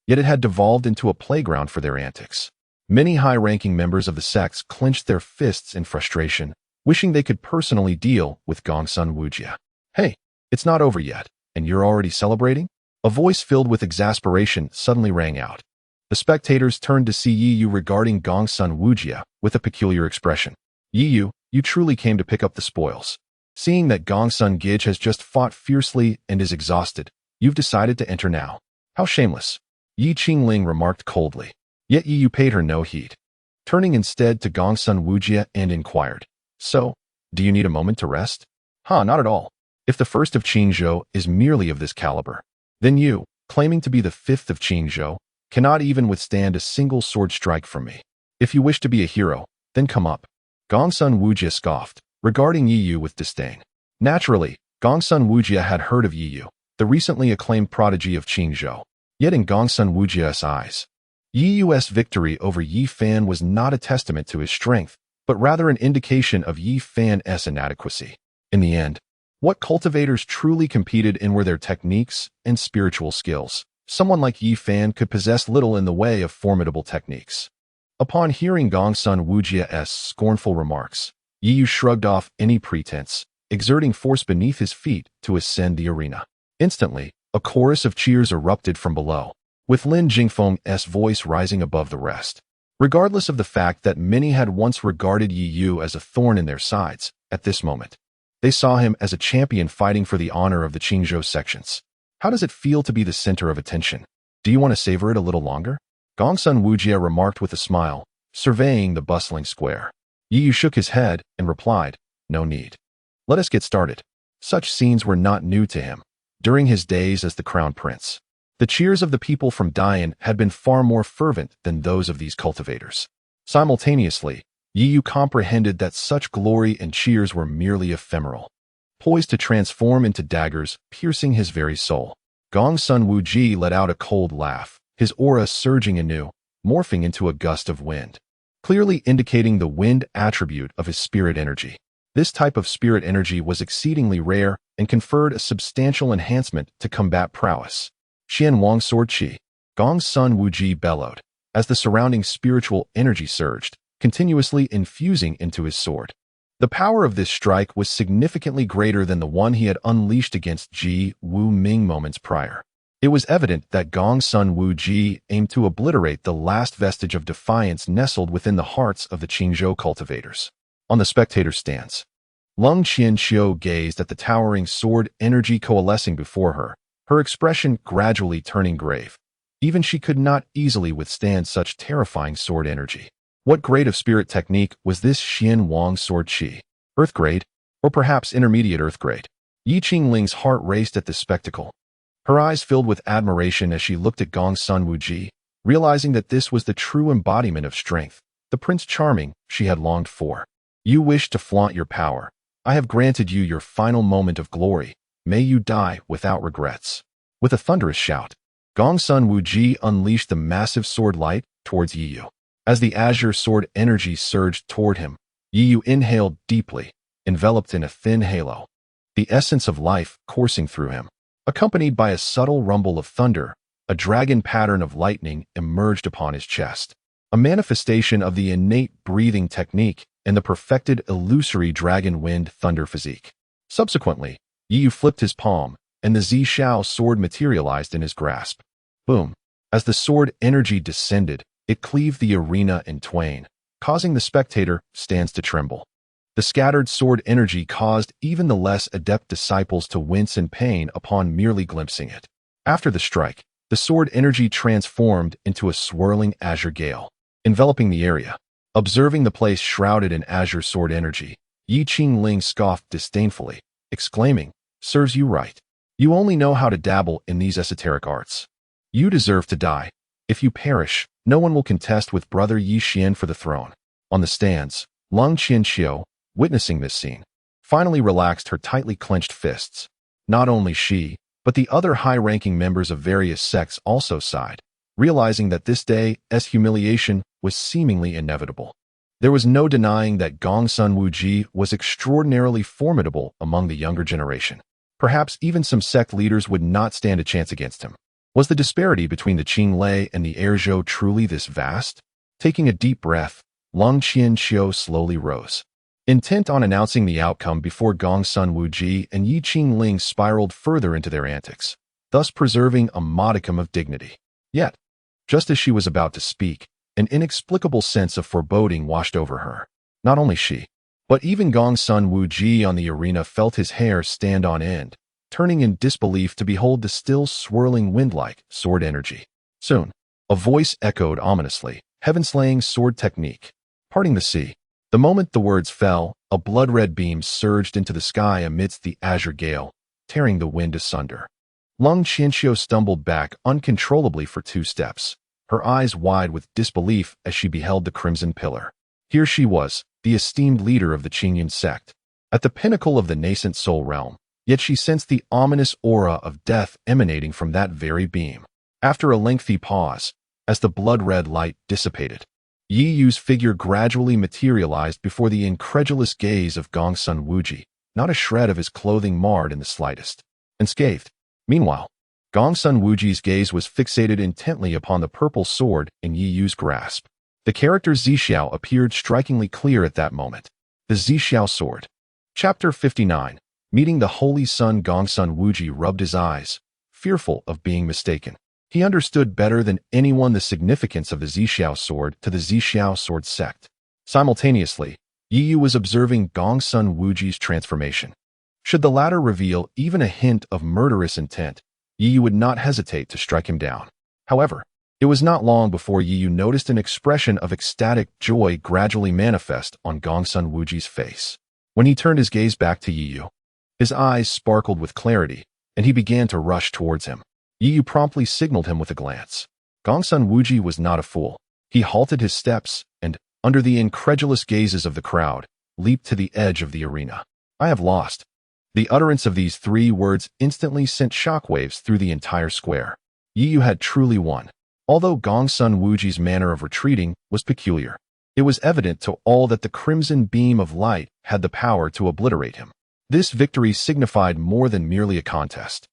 yet it had devolved into a playground for their antics. Many high-ranking members of the sects clenched their fists in frustration, wishing they could personally deal with Gongsun Wujia. "Hey, it's not over yet, and you're already celebrating?" A voice filled with exasperation suddenly rang out. The spectators turned to see Yi Yu regarding Gongsun Wujia with a peculiar expression. "Yi Yu, you truly came to pick up the spoils. Seeing that Gongsun Gij has just fought fiercely and is exhausted, you've decided to enter now. How shameless," Yi Qingling remarked coldly. Yet Yi Yu paid her no heed, turning instead to Gongsun Wujia and inquired, "So, do you need a moment to rest?" Not at all. If the first of Qingzhou is merely of this caliber, then you, claiming to be the fifth of Qingzhou, cannot even withstand a single sword strike from me. If you wish to be a hero, then come up." Gongsun Wujia scoffed, regarding Yi Yu with disdain. Naturally, Gongsun Wujia had heard of Yi Yu, the recently acclaimed prodigy of Qingzhou. Yet in Gongsun Wujia's eyes, Yi Yu's victory over Yi Fan was not a testament to his strength, but rather an indication of Yi Fan's inadequacy. In the end, what cultivators truly competed in were their techniques and spiritual skills. Someone like Yi Fan could possess little in the way of formidable techniques. Upon hearing Gongsun Wujia's scornful remarks, Yi Yu shrugged off any pretense, exerting force beneath his feet to ascend the arena. Instantly, a chorus of cheers erupted from below, with Lin Jingfeng's voice rising above the rest. Regardless of the fact that many had once regarded Yi Yu as a thorn in their sides, at this moment, they saw him as a champion fighting for the honor of the Qingzhou sections. How does it feel to be the center of attention? Do you want to savor it a little longer? Gongsun Wujia remarked with a smile, surveying the bustling square. Yi Yu shook his head and replied, "No need. Let us get started." Such scenes were not new to him. During his days as the crown prince, the cheers of the people from Dian had been far more fervent than those of these cultivators. Simultaneously, Yi Yu comprehended that such glory and cheers were merely ephemeral, poised to transform into daggers, piercing his very soul. Gongsun Wuji let out a cold laugh, his aura surging anew, morphing into a gust of wind, clearly indicating the wind attribute of his spirit energy. This type of spirit energy was exceedingly rare and conferred a substantial enhancement to combat prowess. Qian Wang Sword Qi, Gongsun Wuji bellowed, as the surrounding spiritual energy surged, continuously infusing into his sword. The power of this strike was significantly greater than the one he had unleashed against Ji Wu Ming moments prior. It was evident that Gongsun Wuji aimed to obliterate the last vestige of defiance nestled within the hearts of the Qingzhou cultivators. On the spectator stands, Lung Qianxiu gazed at the towering sword energy coalescing before her, her expression gradually turning grave. Even she could not easily withstand such terrifying sword energy. What grade of spirit technique was this Xian Wang Sword Qi? Earth grade? Or perhaps intermediate earth grade? Yi Qingling's heart raced at this spectacle. Her eyes filled with admiration as she looked at Gongsun Wuji, realizing that this was the true embodiment of strength, the Prince Charming she had longed for. You wish to flaunt your power. I have granted you your final moment of glory. May you die without regrets. With a thunderous shout, Gongsun Wuji unleashed the massive sword light towards Yi Yu. As the azure sword energy surged toward him, Yi Yu inhaled deeply, enveloped in a thin halo, the essence of life coursing through him. Accompanied by a subtle rumble of thunder, a dragon pattern of lightning emerged upon his chest, a manifestation of the innate breathing technique and the perfected illusory dragon wind thunder physique. Subsequently, Yi Yu flipped his palm, and the Zishao sword materialized in his grasp. Boom! As the sword energy descended, it cleaved the arena in twain, causing the spectator stands to tremble. The scattered sword energy caused even the less adept disciples to wince in pain upon merely glimpsing it. After the strike, the sword energy transformed into a swirling azure gale, enveloping the area. Observing the place shrouded in azure sword energy, Yi Qingling scoffed disdainfully, exclaiming, "Serves you right. You only know how to dabble in these esoteric arts. You deserve to die. If you perish, no one will contest with brother Yi Xian for the throne." On the stands, Lung Qianxiu, witnessing this scene, finally relaxed her tightly clenched fists. Not only she, but the other high-ranking members of various sects also sighed, realizing that this day's humiliation was seemingly inevitable. There was no denying that Gongsun Wuji was extraordinarily formidable among the younger generation. Perhaps even some sect leaders would not stand a chance against him. Was the disparity between the Qinglei and the Erzhou truly this vast? Taking a deep breath, Lung Qianxiu slowly rose, intent on announcing the outcome before Gongsun Wuji and Yi Qingling spiraled further into their antics, thus preserving a modicum of dignity. Yet, just as she was about to speak, an inexplicable sense of foreboding washed over her. Not only she, but even Gongsun Wuji on the arena felt his hair stand on end, turning in disbelief to behold the still swirling wind-like sword energy. Soon, a voice echoed ominously, heaven-slaying sword technique, parting the sea. The moment the words fell, a blood-red beam surged into the sky amidst the azure gale, tearing the wind asunder. Lung Qianxiu stumbled back uncontrollably for 2 steps, her eyes wide with disbelief as she beheld the crimson pillar. Here she was, the esteemed leader of the Qingyun sect, at the pinnacle of the nascent soul realm, yet she sensed the ominous aura of death emanating from that very beam. After a lengthy pause, As the blood-red light dissipated, Yi Yu's figure gradually materialized before the incredulous gaze of Gongsun Wuji, not a shred of his clothing marred in the slightest. Unscathed. Meanwhile, Gongsun Wuji's gaze was fixated intently upon the purple sword in Yi Yu's grasp. The character Zixiao appeared strikingly clear at that moment. The Zixiao sword. Chapter 59. Meeting the Holy Sun. Gongsun Wuji rubbed his eyes, fearful of being mistaken. He understood better than anyone the significance of the Zixiao sword to the Zixiao sword sect. Simultaneously, Yi Yu was observing Gongsun Wuji's transformation. Should the latter reveal even a hint of murderous intent, Yi Yu would not hesitate to strike him down. However, it was not long before Yi Yu noticed an expression of ecstatic joy gradually manifest on Gongsun Wuji's face. When he turned his gaze back to Yi Yu, his eyes sparkled with clarity, and he began to rush towards him. Yi Yu promptly signaled him with a glance. Gongsun Wuji was not a fool. He halted his steps and, under the incredulous gazes of the crowd, leaped to the edge of the arena. I have lost. The utterance of these 3 words instantly sent shockwaves through the entire square. Yi Yu had truly won. Although Gongsun Wuji's manner of retreating was peculiar, it was evident to all that the crimson beam of light had the power to obliterate him. This victory signified more than merely a contest.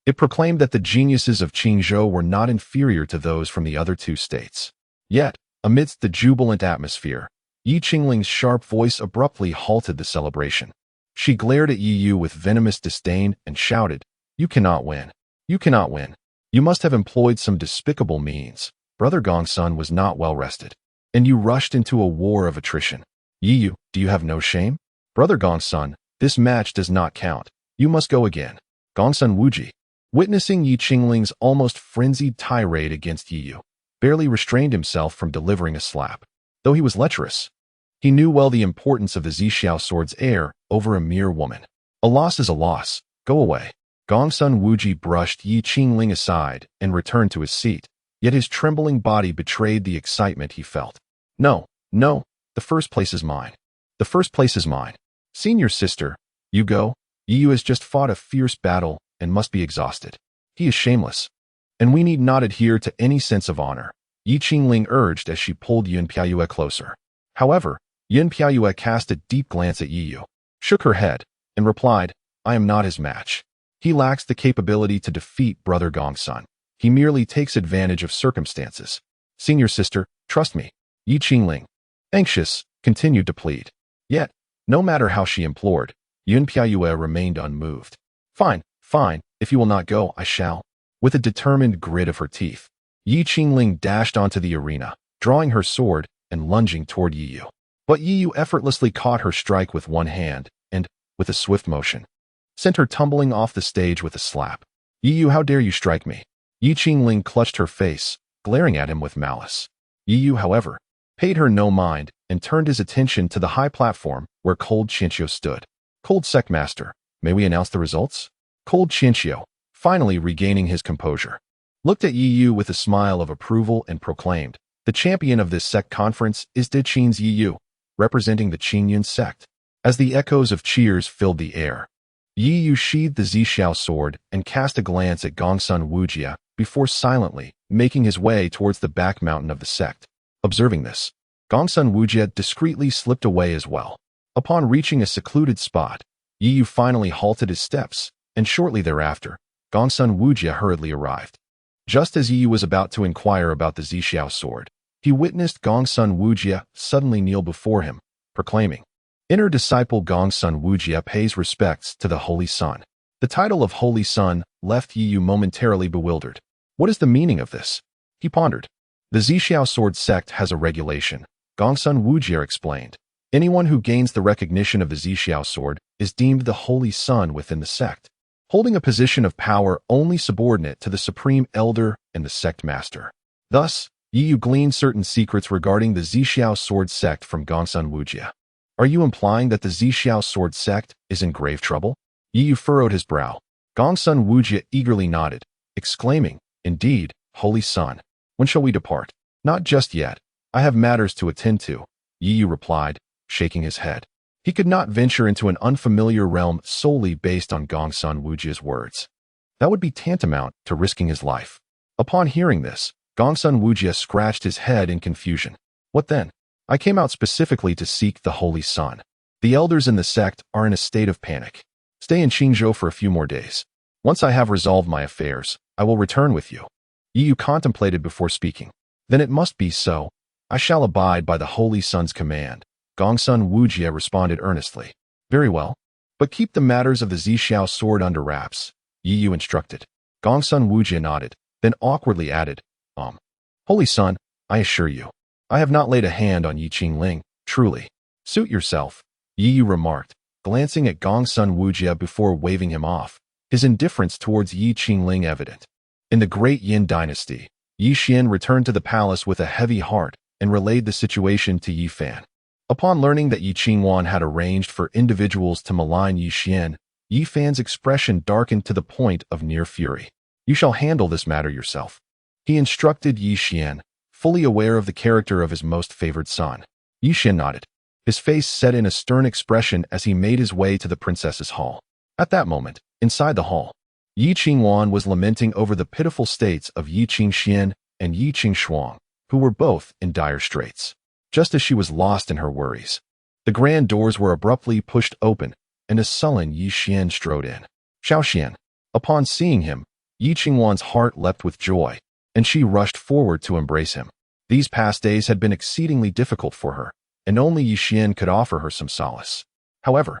It proclaimed that the geniuses of Qingzhou were not inferior to those from the other 2 states. Yet, amidst the jubilant atmosphere, Yi Qingling's sharp voice abruptly halted the celebration. She glared at Yi Yu with venomous disdain and shouted, "You cannot win. You cannot win. You must have employed some despicable means. Brother Gongsun was not well rested, and you rushed into a war of attrition. Yi Yu, do you have no shame? Brother Gongsun, this match does not count. You must go again." Gongsun Wuji, witnessing Yi Qingling's almost frenzied tirade against Yi Yu, barely restrained himself from delivering a slap. Though he was lecherous, he knew well the importance of the Zixiao sword's heir over a mere woman. A loss is a loss. Go away. Gongsun Wuji brushed Yi Qingling aside and returned to his seat, yet his trembling body betrayed the excitement he felt. No, no, the first place is mine. The first place is mine. Senior sister, you go. Yi Yu has just fought a fierce battle and must be exhausted. He is shameless, and we need not adhere to any sense of honor, Yi Qingling urged as she pulled Yun Piaoyue closer. However, Yun Piaoyue cast a deep glance at Yi Yu, shook her head, and replied, I am not his match. He lacks the capability to defeat Brother Gongsun. He merely takes advantage of circumstances. Senior sister, trust me. Yi Qingling, anxious, continued to plead. Yet, no matter how she implored, Yun Piaoyue remained unmoved. Fine, fine, if you will not go, I shall. With a determined grit of her teeth, Yi Qingling dashed onto the arena, drawing her sword and lunging toward Yi Yu. But Yi Yu effortlessly caught her strike with one hand and, with a swift motion, sent her tumbling off the stage with a slap. Yi Yu, how dare you strike me? Yi Qingling clutched her face, glaring at him with malice. Yi Yu, however, paid her no mind and turned his attention to the high platform where Cold Qianqiu stood. Cold Sectmaster, may we announce the results? Cold Qianqiu, finally regaining his composure, looked at Yi Yu with a smile of approval and proclaimed, the champion of this sect conference is Deqin's Yi Yu, representing the Qingyun sect. As the echoes of cheers filled the air, Yi Yu sheathed the Zixiao sword and cast a glance at Gongsun Wuji before silently making his way towards the back mountain of the sect. Observing this, Gongsun Wuji discreetly slipped away as well. Upon reaching a secluded spot, Yi Yu finally halted his steps, and shortly thereafter, Gongsun Wuji hurriedly arrived. Just as Yi Yu was about to inquire about the Zixiao sword, he witnessed Gongsun Wuji suddenly kneel before him, proclaiming, Inner disciple Gongsun Wuji pays respects to the Holy Sun. The title of Holy Sun left Yi Yu momentarily bewildered. What is the meaning of this? He pondered. The Zixiao sword sect has a regulation, Gongsun Wuji explained. Anyone who gains the recognition of the Zixiao sword is deemed the Holy Sun within the sect, holding a position of power only subordinate to the Supreme Elder and the Sect Master. Thus, Yi Yu gleaned certain secrets regarding the Zixiao sword sect from Gongsun Wuji. Are you implying that the Zixiao sword sect is in grave trouble? Yi Yu furrowed his brow. Gongsun Wuji eagerly nodded, exclaiming, Indeed, Holy Sun. When shall we depart? Not just yet. I have matters to attend to, Yi Yu replied, shaking his head. He could not venture into an unfamiliar realm solely based on Gongsun Wuji's words. That would be tantamount to risking his life. Upon hearing this, Gongsun Wujie scratched his head in confusion. What then? I came out specifically to seek the Holy Sun. The elders in the sect are in a state of panic. Stay in Qingzhou for a few more days. Once I have resolved my affairs, I will return with you. Yi Yu contemplated before speaking. Then it must be so. I shall abide by the Holy Sun's command. Gongsun Wujie responded earnestly. Very well. But keep the matters of the Zixiao sword under wraps, Yi Yu instructed. Gongsun Wujie nodded, then awkwardly added, Holy Sun, I assure you, I have not laid a hand on Yi Qingling, truly. Suit yourself, Yi Yu remarked, glancing at Gongsun Wujie before waving him off, his indifference towards Yi Qingling evident. In the Great Yin dynasty, Yi Xian returned to the palace with a heavy heart and relayed the situation to Yi Fan. Upon learning that Yi Qingwan had arranged for individuals to malign Yi Xian, Yi Fan's expression darkened to the point of near fury. You shall handle this matter yourself. He instructed Yi Xian, fully aware of the character of his most favored son. Yi Xian nodded. His face set in a stern expression as he made his way to the princess's hall. At that moment, inside the hall, Yi Qingwan was lamenting over the pitiful states of Yi Qingxian and Yi Qingshuang, who were both in dire straits. Just as she was lost in her worries, the grand doors were abruptly pushed open, and a sullen Yi Xian strode in. Xiaoxian. Upon seeing him, Yi Qingwan's heart leapt with joy, and she rushed forward to embrace him. These past days had been exceedingly difficult for her, and only Yi Xian could offer her some solace. However,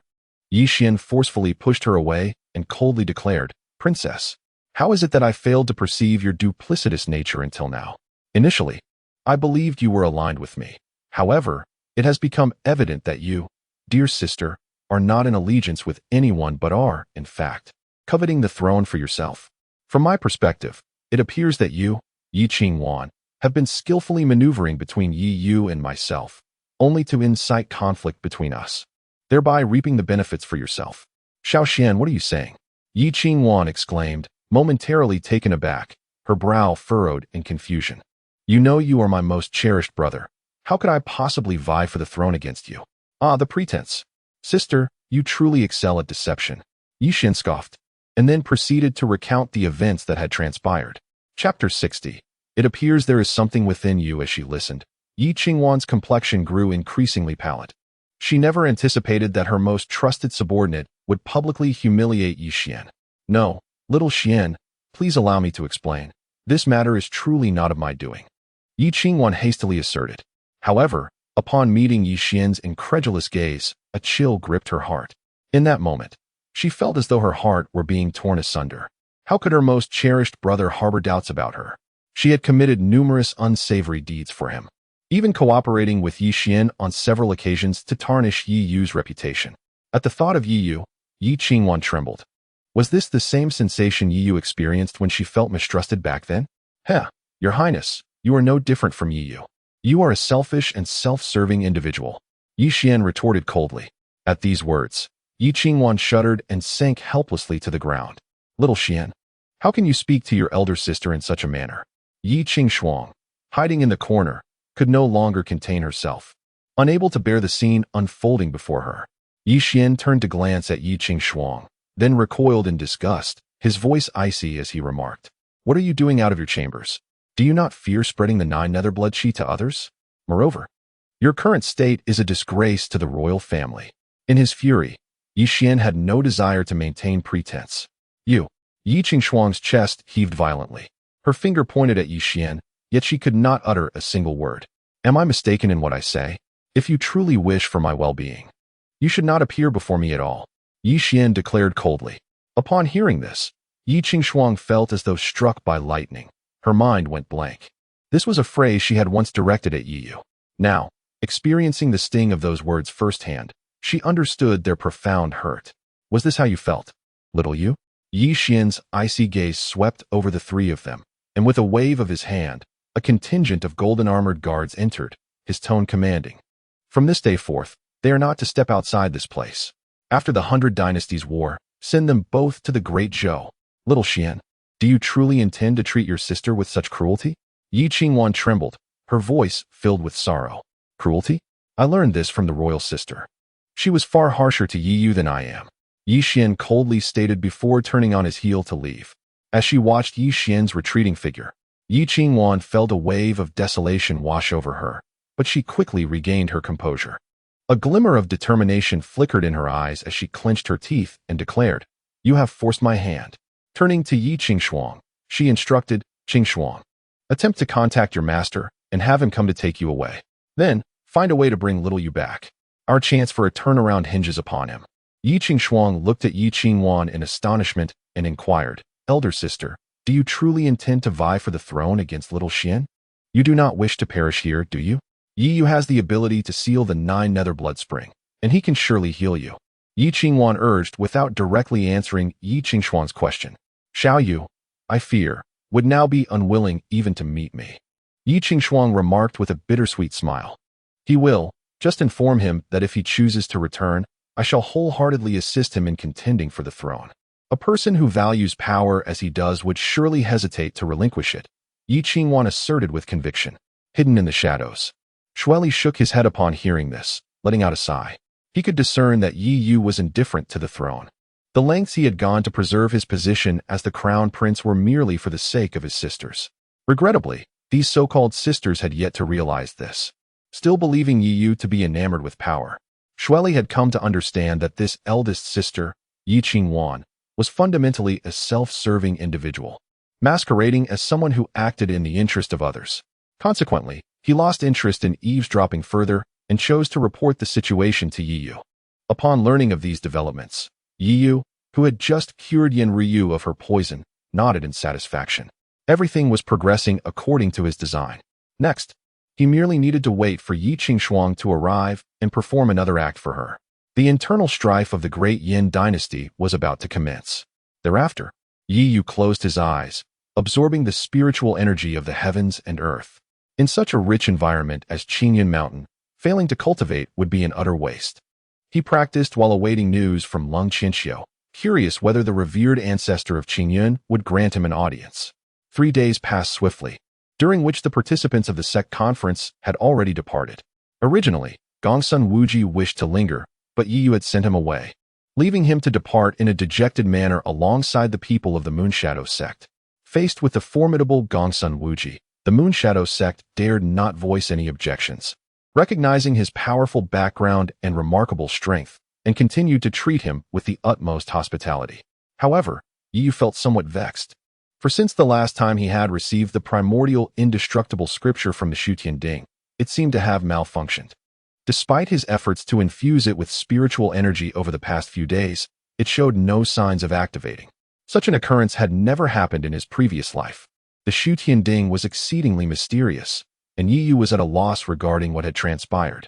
Yi Xian forcefully pushed her away and coldly declared, Princess, how is it that I failed to perceive your duplicitous nature until now? Initially, I believed you were aligned with me. However, it has become evident that you, dear sister, are not in allegiance with anyone but are, in fact, coveting the throne for yourself. From my perspective, it appears that you, Yi Qingwan, have been skillfully maneuvering between Yi Yu and myself, only to incite conflict between us, thereby reaping the benefits for yourself. Xiaoxian, what are you saying? Yi Qingwan exclaimed, momentarily taken aback, her brow furrowed in confusion. You know you are my most cherished brother. How could I possibly vie for the throne against you? Ah, the pretense. Sister, you truly excel at deception. Yi Xian scoffed, and then proceeded to recount the events that had transpired. Chapter 60. It appears there is something within you. As she listened, Yi Qingwan's complexion grew increasingly pallid. She never anticipated that her most trusted subordinate would publicly humiliate Yi Xian. No, little Xian, please allow me to explain. This matter is truly not of my doing, Yi Qingwan hastily asserted. However, upon meeting Yi Xian's incredulous gaze, a chill gripped her heart. In that moment, she felt as though her heart were being torn asunder. How could her most cherished brother harbor doubts about her? She had committed numerous unsavory deeds for him, even cooperating with Yi Xian on several occasions to tarnish Yi Yu's reputation. At the thought of Yi Yu, Yi Qingwan trembled. Was this the same sensation Yi Yu experienced when she felt mistrusted back then? Your Highness, you are no different from Yi Yu. You are a selfish and self-serving individual, Yi Xian retorted coldly. At these words, Yi Qingwan shuddered and sank helplessly to the ground. Little Xian, how can you speak to your elder sister in such a manner? Yi Qingshuang, hiding in the corner, could no longer contain herself. Unable to bear the scene unfolding before her, Yi Xian turned to glance at Yi Qingshuang, then recoiled in disgust, his voice icy as he remarked, What are you doing out of your chambers? Do you not fear spreading the 9 nether blood chi to others? Moreover, your current state is a disgrace to the royal family. In his fury, Yi Xian had no desire to maintain pretense. Yi Qingshuang's chest heaved violently. Her finger pointed at Yi Xian, yet she could not utter a single word. Am I mistaken in what I say? If you truly wish for my well-being, you should not appear before me at all, Yi Xian declared coldly. Upon hearing this, Yi Qingshuang felt as though struck by lightning. Her mind went blank. This was a phrase she had once directed at Yi Yu. Now, experiencing the sting of those words firsthand, she understood their profound hurt. Was this how you felt, little Yu? Yi Xian's icy gaze swept over the 3 of them, and with a wave of his hand, a contingent of golden-armored guards entered, his tone commanding. From this day forth, they are not to step outside this place. After the 100 Dynasties War, send them both to the Great Zhou. Little Xian, do you truly intend to treat your sister with such cruelty? Yi Qingwan trembled, her voice filled with sorrow. Cruelty? I learned this from the royal sister. She was far harsher to Yi Yu than I am, Yi Xian coldly stated before turning on his heel to leave. As she watched Yi Xian's retreating figure, Yi Qingwan felt a wave of desolation wash over her, but she quickly regained her composure. A glimmer of determination flickered in her eyes as she clenched her teeth and declared, "You have forced my hand." Turning to Yi Qingshuang, she instructed, "Qingshuang, attempt to contact your master and have him come to take you away. Then, find a way to bring little you back. Our chance for a turnaround hinges upon him." Yi Qingshuang looked at Yi Qingwan in astonishment and inquired, "Elder sister, do you truly intend to vie for the throne against little Xian? You do not wish to perish here, do you? Yi Yu has the ability to seal the 9 nether blood spring, and he can surely heal you." Yi Qingwan urged without directly answering Yi Qingshuang's question. "Xiao Yu, I fear, would now be unwilling even to meet me." Yi Qingshuang remarked with a bittersweet smile. "He will. Just inform him that if he chooses to return, I shall wholeheartedly assist him in contending for the throne. A person who values power as he does would surely hesitate to relinquish it," Yi Qingwan asserted with conviction. Hidden in the shadows, Shueli shook his head upon hearing this, letting out a sigh. He could discern that Yi Yu was indifferent to the throne. The lengths he had gone to preserve his position as the crown prince were merely for the sake of his sisters. Regrettably, these so-called sisters had yet to realize this. Still believing Yi Yu to be enamored with power, Shueli had come to understand that this eldest sister, Yi Qingwan, was fundamentally a self-serving individual, masquerading as someone who acted in the interest of others. Consequently, he lost interest in eavesdropping further and chose to report the situation to Yi Yu. Upon learning of these developments, Yi Yu, who had just cured Yin Ryu of her poison, nodded in satisfaction. Everything was progressing according to his design. Next, he merely needed to wait for Yi Qingshuang to arrive and perform another act for her. The internal strife of the great Yin dynasty was about to commence. Thereafter, Yi Yu closed his eyes, absorbing the spiritual energy of the heavens and earth. In such a rich environment as Qingyun Mountain, failing to cultivate would be an utter waste. He practiced while awaiting news from Lung Qianxiu, curious whether the revered ancestor of Qingyun would grant him an audience. 3 days passed swiftly, during which the participants of the sect conference had already departed. Originally, Gongsun Wuji wished to linger, but Yi Yu had sent him away, leaving him to depart in a dejected manner alongside the people of the Moonshadow sect. Faced with the formidable Gongsun Wuji, the Moonshadow sect dared not voice any objections, recognizing his powerful background and remarkable strength, and continued to treat him with the utmost hospitality. However, Yi Yu felt somewhat vexed, for since the last time he had received the primordial indestructible scripture from the Shutian Ding, it seemed to have malfunctioned. Despite his efforts to infuse it with spiritual energy over the past few days, it showed no signs of activating. Such an occurrence had never happened in his previous life. The Shutian Ding was exceedingly mysterious, and Yi Yu was at a loss regarding what had transpired,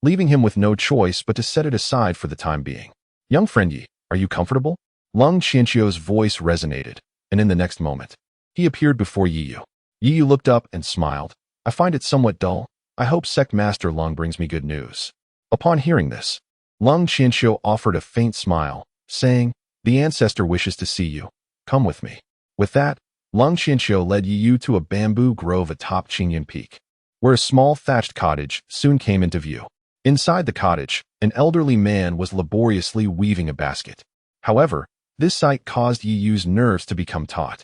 leaving him with no choice but to set it aside for the time being. "Young friend Yi, are you comfortable?" Lung Qianxiu's voice resonated, and in the next moment, he appeared before Yi Yu. Yi Yu looked up and smiled. "I find it somewhat dull. I hope Sect Master Lung brings me good news." Upon hearing this, Lung Qianxiu offered a faint smile, saying, "The ancestor wishes to see you. Come with me." With that, Lung Qianxiu led Yi Yu to a bamboo grove atop Qingyun Peak, where a small thatched cottage soon came into view. Inside the cottage, an elderly man was laboriously weaving a basket. However, this sight caused Yi Yu's nerves to become taut.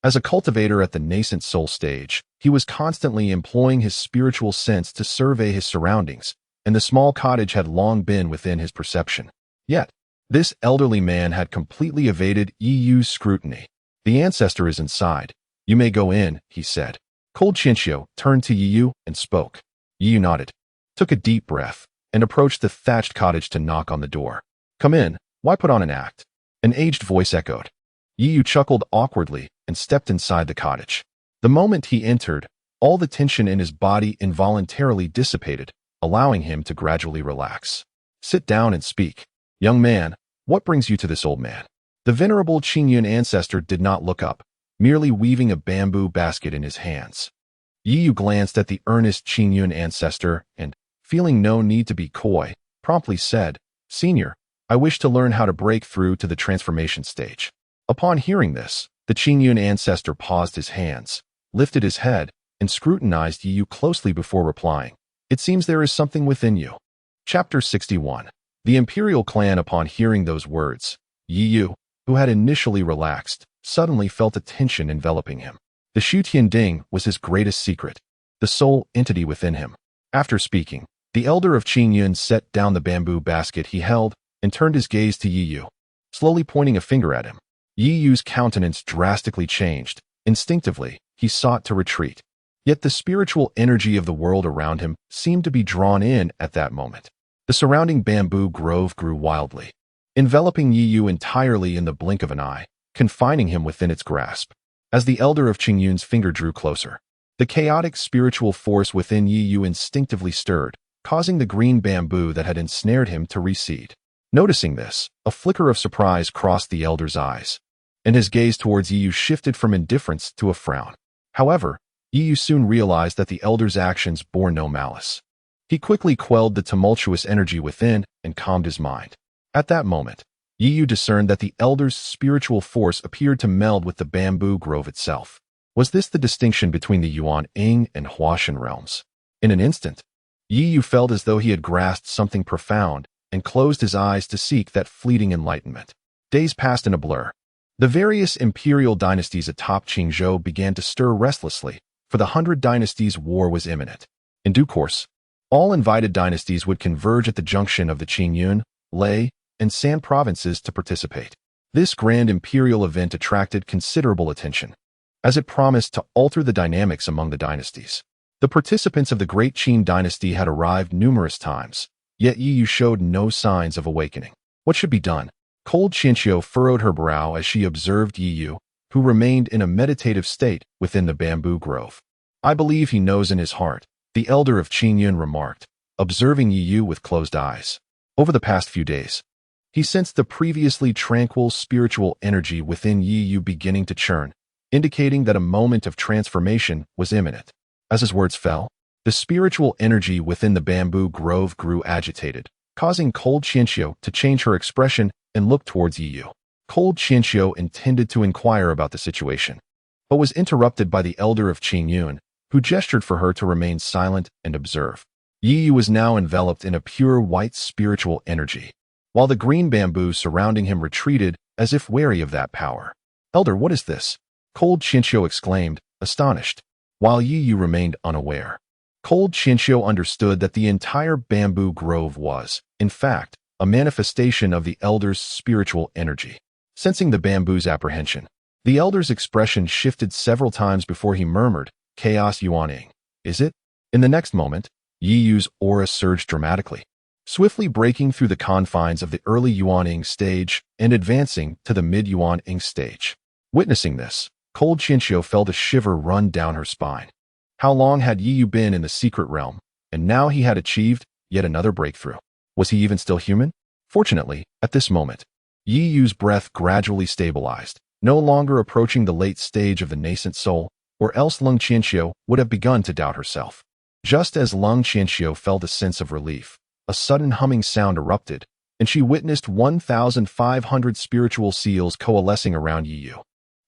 As a cultivator at the nascent soul stage, he was constantly employing his spiritual sense to survey his surroundings, and the small cottage had long been within his perception. Yet, this elderly man had completely evaded Yi Yu's scrutiny. "The ancestor is inside. You may go in," he said. Cold Qianxiu turned to Yi Yu and spoke. Yi Yu nodded, took a deep breath, and approached the thatched cottage to knock on the door. "Come in, why put on an act?" An aged voice echoed. Yi Yu chuckled awkwardly and stepped inside the cottage. The moment he entered, all the tension in his body involuntarily dissipated, allowing him to gradually relax. "Sit down and speak. Young man, what brings you to this old man?" The venerable Qingyun ancestor did not look up, merely weaving a bamboo basket in his hands. Yi Yu glanced at the earnest Qingyun ancestor and, feeling no need to be coy, promptly said, "Senior, I wish to learn how to break through to the transformation stage." Upon hearing this, the Qingyun ancestor paused his hands, lifted his head, and scrutinized Yi Yu closely before replying, "It seems there is something within you." Chapter 61. The Imperial Clan. Upon hearing those words, Yi Yu, who had initially relaxed, suddenly felt a tension enveloping him. The Shu Tianding was his greatest secret, the sole entity within him. After speaking, the elder of Qingyun set down the bamboo basket he held and turned his gaze to Yi Yu, slowly pointing a finger at him. Yi Yu's countenance drastically changed. Instinctively, he sought to retreat. Yet the spiritual energy of the world around him seemed to be drawn in at that moment. The surrounding bamboo grove grew wildly, enveloping Yi Yu entirely in the blink of an eye, confining him within its grasp. As the elder of Qingyun's finger drew closer, the chaotic spiritual force within Yi Yu instinctively stirred, causing the green bamboo that had ensnared him to recede. Noticing this, a flicker of surprise crossed the elder's eyes, and his gaze towards Yi Yu shifted from indifference to a frown. However, Yi Yu soon realized that the elder's actions bore no malice. He quickly quelled the tumultuous energy within and calmed his mind. At that moment, Yi Yu discerned that the elder's spiritual force appeared to meld with the bamboo grove itself. Was this the distinction between the Yuan-Ing and Huashan realms? In an instant, Yi Yu felt as though he had grasped something profound and closed his eyes to seek that fleeting enlightenment. Days passed in a blur. The various imperial dynasties atop Qingzhou began to stir restlessly, for the 100 Dynasties War was imminent. In due course, all invited dynasties would converge at the junction of the Qingyun, Lei, and San provinces to participate. This grand imperial event attracted considerable attention, as it promised to alter the dynamics among the dynasties. The participants of the Great Qin dynasty had arrived numerous times, yet Yi Yu showed no signs of awakening. What should be done? Cold Qianqiu furrowed her brow as she observed Yi Yu, who remained in a meditative state within the bamboo grove. I believe he knows in his heart, the elder of Qingyun remarked, observing Yi Yu with closed eyes. Over the past few days, he sensed the previously tranquil spiritual energy within Yi Yu beginning to churn, indicating that a moment of transformation was imminent. As his words fell, the spiritual energy within the bamboo grove grew agitated, causing Cold Qianqiu to change her expression and look towards Yi Yu. Cold Qianqiu intended to inquire about the situation, but was interrupted by the elder of Qingyun, who gestured for her to remain silent and observe. Yi Yu was now enveloped in a pure white spiritual energy, while the green bamboo surrounding him retreated as if wary of that power. Elder, what is this? Cold Qianqiu exclaimed, astonished, while Yi Yu remained unaware. Cold Qianqiu understood that the entire bamboo grove was, in fact, a manifestation of the elder's spiritual energy. Sensing the bamboo's apprehension, the elder's expression shifted several times before he murmured, Chaos Yuaning. Is it? In the next moment, Yi Yu's aura surged dramatically, swiftly breaking through the confines of the early Yuaning stage and advancing to the mid-Yuaning stage. Witnessing this, Cold Qianqiu felt a shiver run down her spine. How long had Yi Yu been in the secret realm, and now he had achieved yet another breakthrough? Was he even still human? Fortunately, at this moment, Yi Yu's breath gradually stabilized, no longer approaching the late stage of the nascent soul, or else Lung Qianqiu would have begun to doubt herself. Just as Lung Qianqiu felt a sense of relief, a sudden humming sound erupted, and she witnessed 1,500 spiritual seals coalescing around Yi Yu,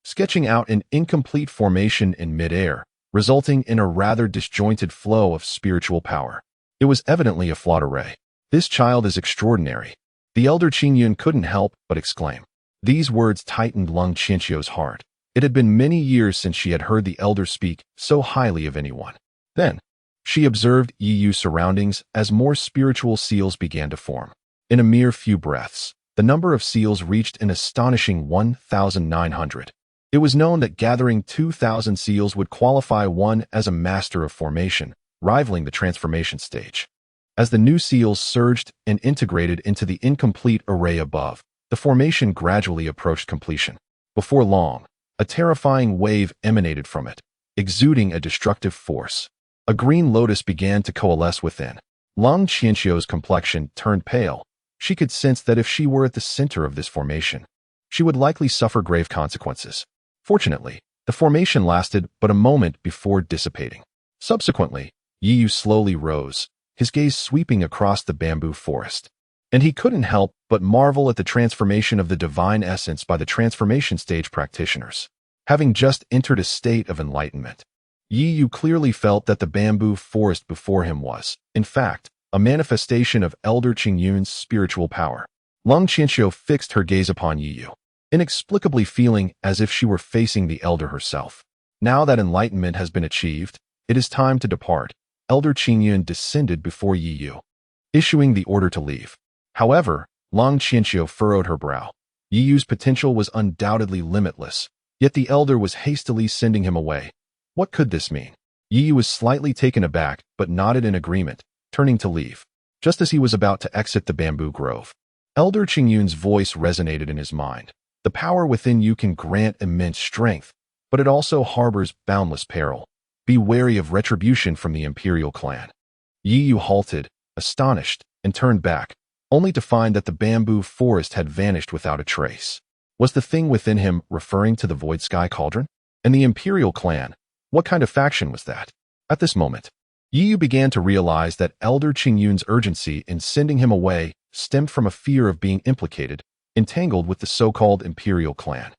sketching out an incomplete formation in midair, resulting in a rather disjointed flow of spiritual power. It was evidently a flawed array. This child is extraordinary. The elder Qingyun couldn't help but exclaim. These words tightened Lung Qianqiu's heart. It had been many years since she had heard the elder speak so highly of anyone. Then, she observed Yi Yu's surroundings as more spiritual seals began to form. In a mere few breaths, the number of seals reached an astonishing 1,900. It was known that gathering 2,000 seals would qualify one as a master of formation, rivaling the transformation stage. As the new seals surged and integrated into the incomplete array above, the formation gradually approached completion. Before long, a terrifying wave emanated from it, exuding a destructive force. A green lotus began to coalesce within. Lung Qianqiu's complexion turned pale. She could sense that if she were at the center of this formation, she would likely suffer grave consequences. Fortunately, the formation lasted but a moment before dissipating. Subsequently, Yi Yu slowly rose, his gaze sweeping across the bamboo forest. And he couldn't help but marvel at the transformation of the divine essence by the transformation stage practitioners. Having just entered a state of enlightenment, Yi Yu clearly felt that the bamboo forest before him was, in fact, a manifestation of Elder Qingyun's spiritual power. Lung Qianqiu fixed her gaze upon Yi Yu, inexplicably feeling as if she were facing the elder herself. Now that enlightenment has been achieved, it is time to depart. Elder Qingyun descended before Yi Yu, issuing the order to leave. However, Long Qianqiu furrowed her brow. Yi Yu's potential was undoubtedly limitless, yet the elder was hastily sending him away. What could this mean? Yi Yu was slightly taken aback, but nodded in agreement, turning to leave. Just as he was about to exit the bamboo grove, Elder Qingyun's voice resonated in his mind. The power within you can grant immense strength, but it also harbors boundless peril. Be wary of retribution from the imperial clan. Yi Yu halted, astonished, and turned back, only to find that the bamboo forest had vanished without a trace. Was the thing within him referring to the Void Sky Cauldron? And the imperial clan? What kind of faction was that? At this moment, Yi Yu began to realize that Elder Qingyun's urgency in sending him away stemmed from a fear of being implicated, entangled with the so-called imperial clan.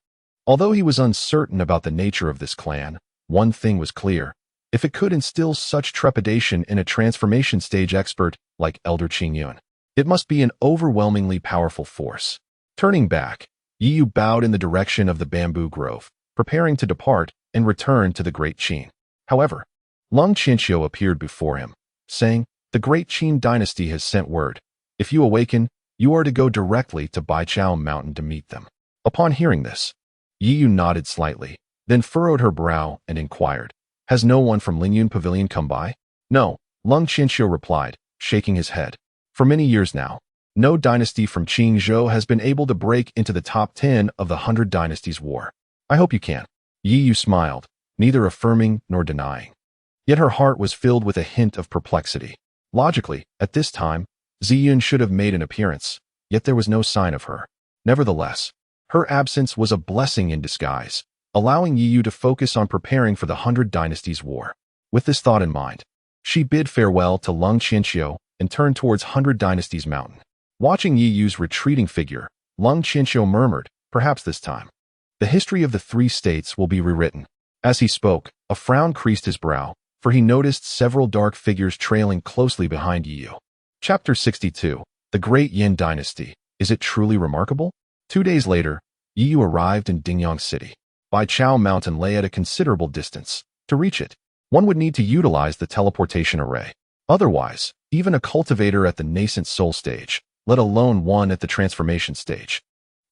Although he was uncertain about the nature of this clan, one thing was clear. If it could instill such trepidation in a transformation stage expert like Elder Qingyun, it must be an overwhelmingly powerful force. Turning back, Yi Yu bowed in the direction of the bamboo grove, preparing to depart and return to the Great Qin. However, Long Qianqiu appeared before him, saying, "The Great Qin dynasty has sent word. If you awaken, you are to go directly to Baichao Mountain to meet them." Upon hearing this, Yi Yu nodded slightly, then furrowed her brow and inquired, "Has no one from Lingyun Pavilion come by?" "No," Long Qianqiu replied, shaking his head. "For many years now, no dynasty from Qingzhou has been able to break into the top 10 of the 100 Dynasties War. I hope you can." Yi Yu smiled, neither affirming nor denying. Yet her heart was filled with a hint of perplexity. Logically, at this time, Ziyun should have made an appearance, yet there was no sign of her. Nevertheless, her absence was a blessing in disguise, allowing Yi Yu to focus on preparing for the 100 Dynasties War. With this thought in mind, she bid farewell to Long Qianqiu and turned towards 100 Dynasties Mountain. Watching Yi Yu's retreating figure, Long Qianqiu murmured, "Perhaps this time, the history of the three states will be rewritten." As he spoke, a frown creased his brow, for he noticed several dark figures trailing closely behind Yi Yu. Chapter 62. The Great Yin Dynasty. Is it truly remarkable? 2 days later, Yi Yu arrived in Dingyang City. Baichao Mountain lay at a considerable distance. To reach it, one would need to utilize the teleportation array. Otherwise, even a cultivator at the nascent soul stage, let alone one at the transformation stage,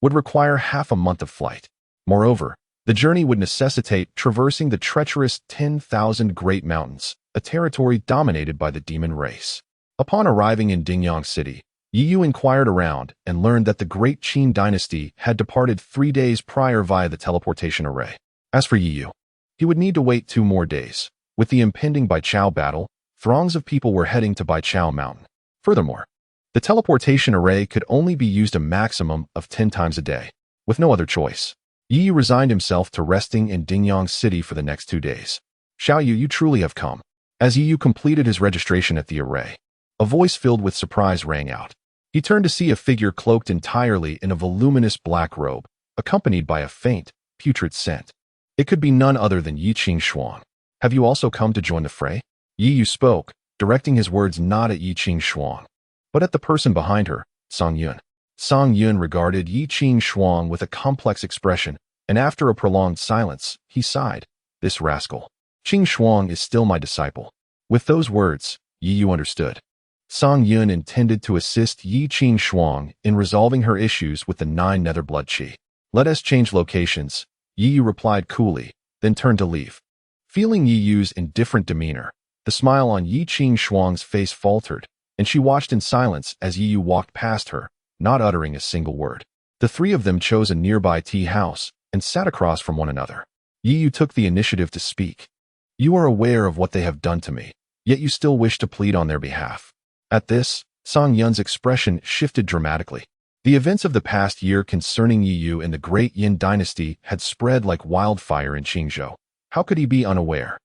would require half a month of flight. Moreover, the journey would necessitate traversing the treacherous 10,000 Great Mountains, a territory dominated by the demon race. Upon arriving in Dingyang City, Yi Yu inquired around and learned that the Great Qin dynasty had departed 3 days prior via the teleportation array. As for Yi Yu, he would need to wait 2 more days. With the impending Baichao battle, throngs of people were heading to Baichao Mountain. Furthermore, the teleportation array could only be used a maximum of 10 times a day. With no other choice, Yi Yu resigned himself to resting in Dingyang City for the next 2 days. "Xiao Yu, you truly have come." As Yi Yu completed his registration at the array, a voice filled with surprise rang out. He turned to see a figure cloaked entirely in a voluminous black robe, accompanied by a faint, putrid scent. It could be none other than Yi Qingxuan. "Have you also come to join the fray?" Yi Yu spoke, directing his words not at Yi Qingxuan, but at the person behind her, Song Yun. Song Yun regarded Yi Qingxuan with a complex expression, and after a prolonged silence, he sighed. "This rascal. Qingxuan is still my disciple." With those words, Yi Yu understood. Song Yun intended to assist Yi Qingxuan in resolving her issues with the 9 nether blood chi. "Let us change locations," Yi Yu replied coolly, then turned to leave. Feeling Yi Yu's indifferent demeanor, the smile on Yi Qingxuan's face faltered, and she watched in silence as Yi Yu walked past her, not uttering a single word. The 3 of them chose a nearby tea house and sat across from one another. Yi Yu took the initiative to speak. "You are aware of what they have done to me, yet you still wish to plead on their behalf." At this, Song Yun's expression shifted dramatically. The events of the past year concerning Yi Yu and the Great Yin dynasty had spread like wildfire in Qingzhou. How could he be unaware?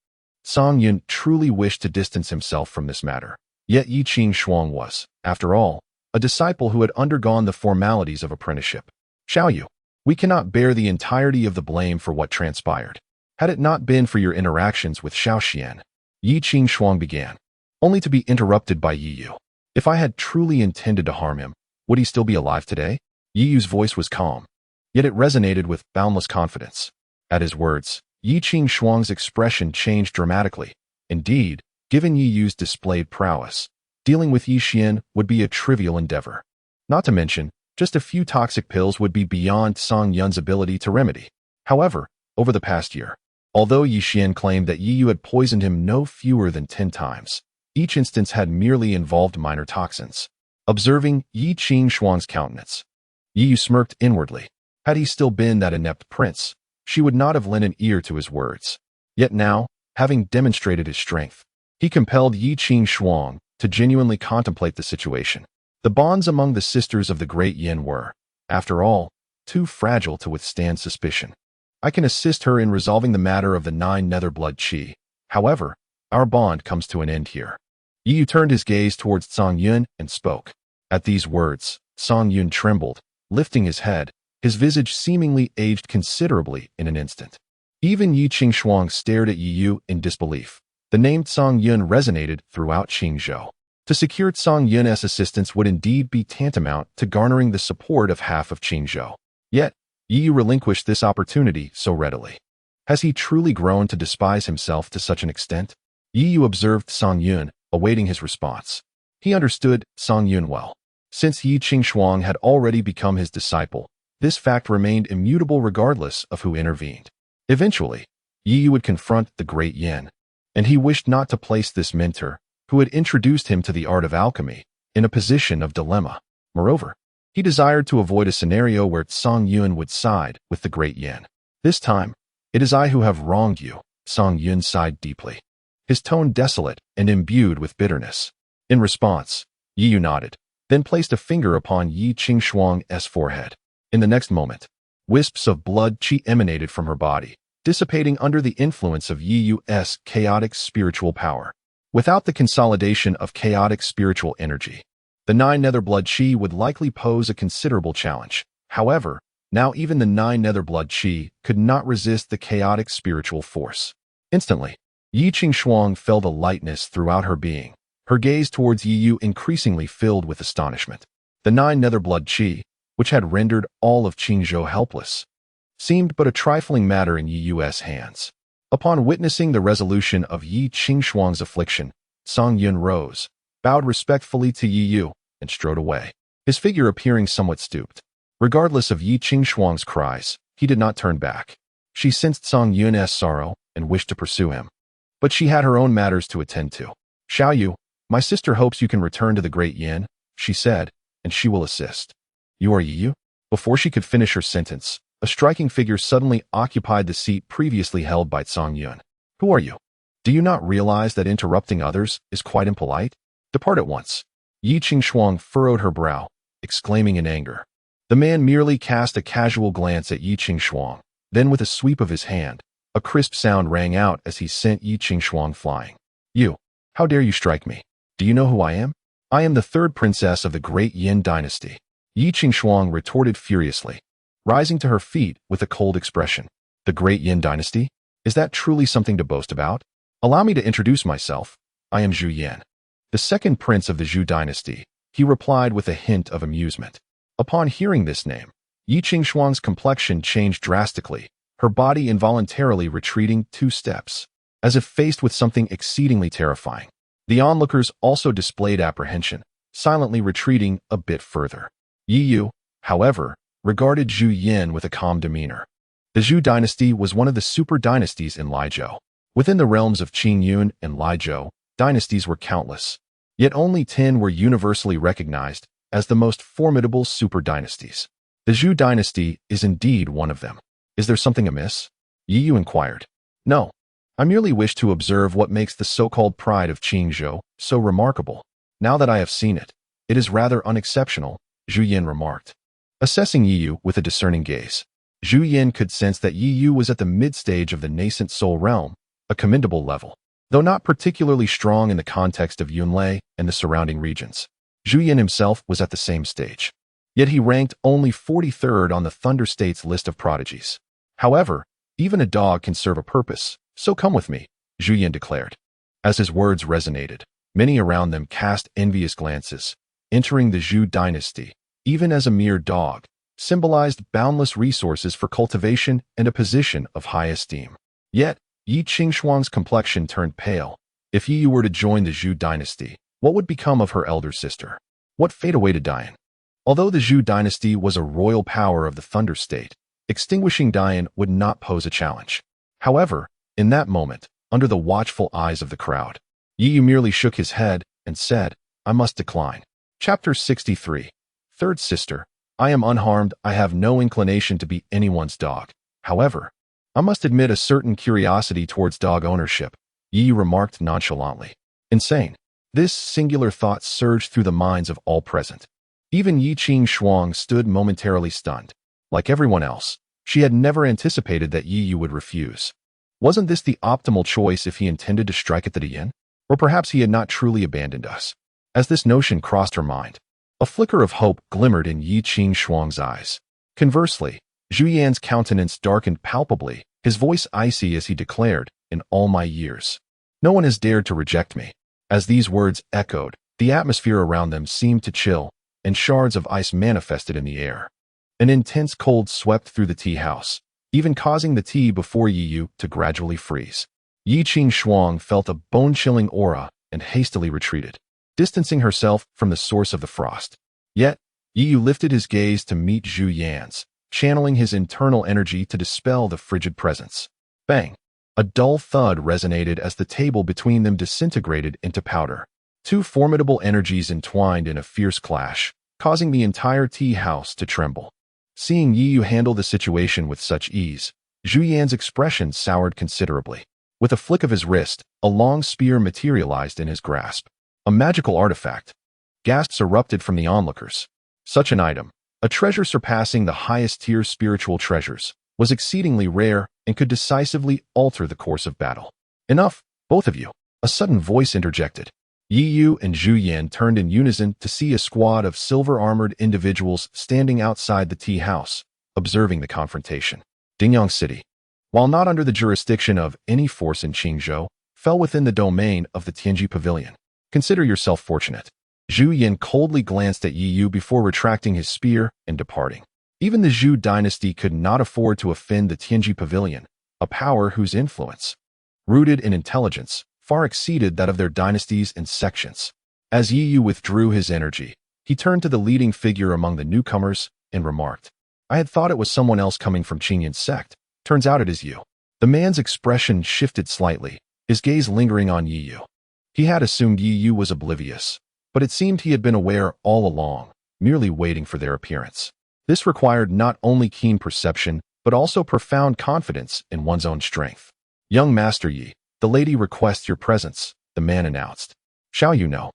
Song Yun truly wished to distance himself from this matter. Yet Yi Qingxuan was, after all, a disciple who had undergone the formalities of apprenticeship. "Xiao Yu, we cannot bear the entirety of the blame for what transpired. Had it not been for your interactions with Xiao Xian," Yi Qingxuan began, only to be interrupted by Yi Yu. "If I had truly intended to harm him, would he still be alive today?" Yi Yu's voice was calm, yet it resonated with boundless confidence. At his words, Yi Qing expression changed dramatically. Indeed, given Yi Yu's displayed prowess, dealing with Yi Xian would be a trivial endeavor. Not to mention, just a few toxic pills would be beyond Song Yun's ability to remedy. However, over the past year, although Yi Xian claimed that Yi Yu had poisoned him no fewer than 10 times, each instance had merely involved minor toxins. Observing Yi Qing's countenance, Yi Yu smirked inwardly. Had he still been that inept prince, she would not have lent an ear to his words. Yet now, having demonstrated his strength, he compelled Yi Qing to genuinely contemplate the situation. The bonds among the sisters of the great Yin were, after all, too fragile to withstand suspicion. I can assist her in resolving the matter of the 9 nether blood qi. However, our bond comes to an end here. Yi Yu turned his gaze towards Song Yun and spoke. At these words, Song Yun trembled, lifting his head, his visage seemingly aged considerably in an instant. Even Yi Qing stared at Yi Yu in disbelief. The name Song Yun resonated throughout Qingzhou. To secure Song Yun's assistance would indeed be tantamount to garnering the support of half of Qingzhou. Yet, Yi Yu relinquished this opportunity so readily. Has he truly grown to despise himself to such an extent? Yi Yu observed Song Yun, awaiting his response. He understood Song Yun well. Since Yi Qing had already become his disciple, this fact remained immutable regardless of who intervened. Eventually, Yi Yu would confront the great Yin, and he wished not to place this mentor, who had introduced him to the art of alchemy, in a position of dilemma. Moreover, he desired to avoid a scenario where Song Yun would side with the great Yin. This time, it is I who have wronged you, Song Yun sighed deeply, his tone desolate and imbued with bitterness. In response, Yi Yu nodded, then placed a finger upon Yi Qing's forehead. In the next moment, wisps of blood qi emanated from her body, dissipating under the influence of Yi Yu's chaotic spiritual power. Without the consolidation of chaotic spiritual energy, the 9 nether blood qi would likely pose a considerable challenge. However, now even the 9 nether blood qi could not resist the chaotic spiritual force. Instantly, Yi Qing felt a lightness throughout her being, her gaze towards Yi Yu increasingly filled with astonishment. The 9 nether blood qi, which had rendered all of Qingzhou helpless, seemed but a trifling matter in Yi Yu's hands. Upon witnessing the resolution of Yi Qing's affliction, Song Yun rose, bowed respectfully to Yi Yu, and strode away, his figure appearing somewhat stooped. Regardless of Yi Qing's cries, he did not turn back. She sensed Song Yun's sorrow and wished to pursue him. But she had her own matters to attend to. Xiao Yu, my sister hopes you can return to the great Yin, she said, and she will assist. You are Yi Yu? Before she could finish her sentence, a striking figure suddenly occupied the seat previously held by Song Yun. Who are you? Do you not realize that interrupting others is quite impolite? Depart at once. Yi Qing furrowed her brow, exclaiming in anger. The man merely cast a casual glance at Yi Qing. Then with a sweep of his hand, a crisp sound rang out as he sent Yi Qing flying. You, how dare you strike me? Do you know who I am? I am the 3rd princess of the great Yin dynasty. Yi Qing retorted furiously, rising to her feet with a cold expression. The great Yin dynasty? Is that truly something to boast about? Allow me to introduce myself. I am Zhu Yan, the 2nd prince of the Zhu dynasty, he replied with a hint of amusement. Upon hearing this name, Yi Qing's complexion changed drastically, her body involuntarily retreating 2 steps, as if faced with something exceedingly terrifying. The onlookers also displayed apprehension, silently retreating a bit further. Yi Yu, however, regarded Zhu Yan with a calm demeanor. The Zhu dynasty was one of the super dynasties in Liezhou. Within the realms of Qingyun and Liezhou, dynasties were countless, yet only 10 were universally recognized as the most formidable super dynasties. The Zhu dynasty is indeed one of them. Is there something amiss? Yi Yu inquired. No. I merely wish to observe what makes the so-called pride of Qingzhou so remarkable. Now that I have seen it, it is rather unexceptional, Zhu Yan remarked. Assessing Yi Yu with a discerning gaze, Zhu Yan could sense that Yi Yu was at the mid-stage of the nascent soul realm, a commendable level, though not particularly strong in the context of Yunlei and the surrounding regions. Zhu Yan himself was at the same stage. Yet he ranked only 43rd on the Thunder State's list of prodigies. However, even a dog can serve a purpose, so come with me, Zhu Yan declared. As his words resonated, many around them cast envious glances. Entering the Zhu dynasty, even as a mere dog, symbolized boundless resources for cultivation and a position of high esteem. Yet, Yi Qingshuang's complexion turned pale. If Yi Yu were to join the Zhou dynasty, what would become of her elder sister? What fate awaited Dian? Although the Zhou dynasty was a royal power of the Thunder State, extinguishing Dian would not pose a challenge. However, in that moment, under the watchful eyes of the crowd, Yi Yu merely shook his head and said, "I must decline." Chapter 63. Third Sister. I am unharmed. I have no inclination to be anyone's dog. However, I must admit a certain curiosity towards dog ownership, Yi Yu remarked nonchalantly. Insane. This singular thought surged through the minds of all present. Even Yi Qingshuang stood momentarily stunned. Like everyone else, she had never anticipated that Yi Yu would refuse. Wasn't this the optimal choice if he intended to strike at the Dian? Or perhaps he had not truly abandoned us? As this notion crossed her mind, a flicker of hope glimmered in Yi Qingshuang's eyes. Conversely, Zhu Yan's countenance darkened palpably, his voice icy as he declared, "In all my years, no one has dared to reject me." As these words echoed, the atmosphere around them seemed to chill, and shards of ice manifested in the air. An intense cold swept through the tea house, even causing the tea before Yi Yu to gradually freeze. Yi Qingshuang felt a bone-chilling aura and hastily retreated, distancing herself from the source of the frost. Yet, Yi Yu lifted his gaze to meet Zhu Yan's, channeling his internal energy to dispel the frigid presence. Bang! A dull thud resonated as the table between them disintegrated into powder. Two formidable energies entwined in a fierce clash, causing the entire tea house to tremble. Seeing Yi Yu handle the situation with such ease, Zhu Yan's expression soured considerably. With a flick of his wrist, a long spear materialized in his grasp. A magical artifact. Gasps erupted from the onlookers. Such an item, a treasure surpassing the highest tier spiritual treasures, was exceedingly rare and could decisively alter the course of battle. Enough, both of you, a sudden voice interjected. Yi Yu and Zhu Yan turned in unison to see a squad of silver-armored individuals standing outside the tea house, observing the confrontation. Dingyang City, while not under the jurisdiction of any force in Qingzhou, fell within the domain of the Tianji Pavilion. Consider yourself fortunate. Zhu Yan coldly glanced at Yi Yu before retracting his spear and departing. Even the Zhou dynasty could not afford to offend the Tianji Pavilion, a power whose influence, rooted in intelligence, far exceeded that of their dynasties and sections. As Yi Yu withdrew his energy, he turned to the leading figure among the newcomers and remarked, "I had thought it was someone else coming from Qingyan's sect. Turns out it is you." The man's expression shifted slightly, his gaze lingering on Yi Yu. He had assumed Yi Yu was oblivious, but it seemed he had been aware all along, merely waiting for their appearance. This required not only keen perception, but also profound confidence in one's own strength. "Young Master Yi, the lady requests your presence," the man announced. "Shall you know?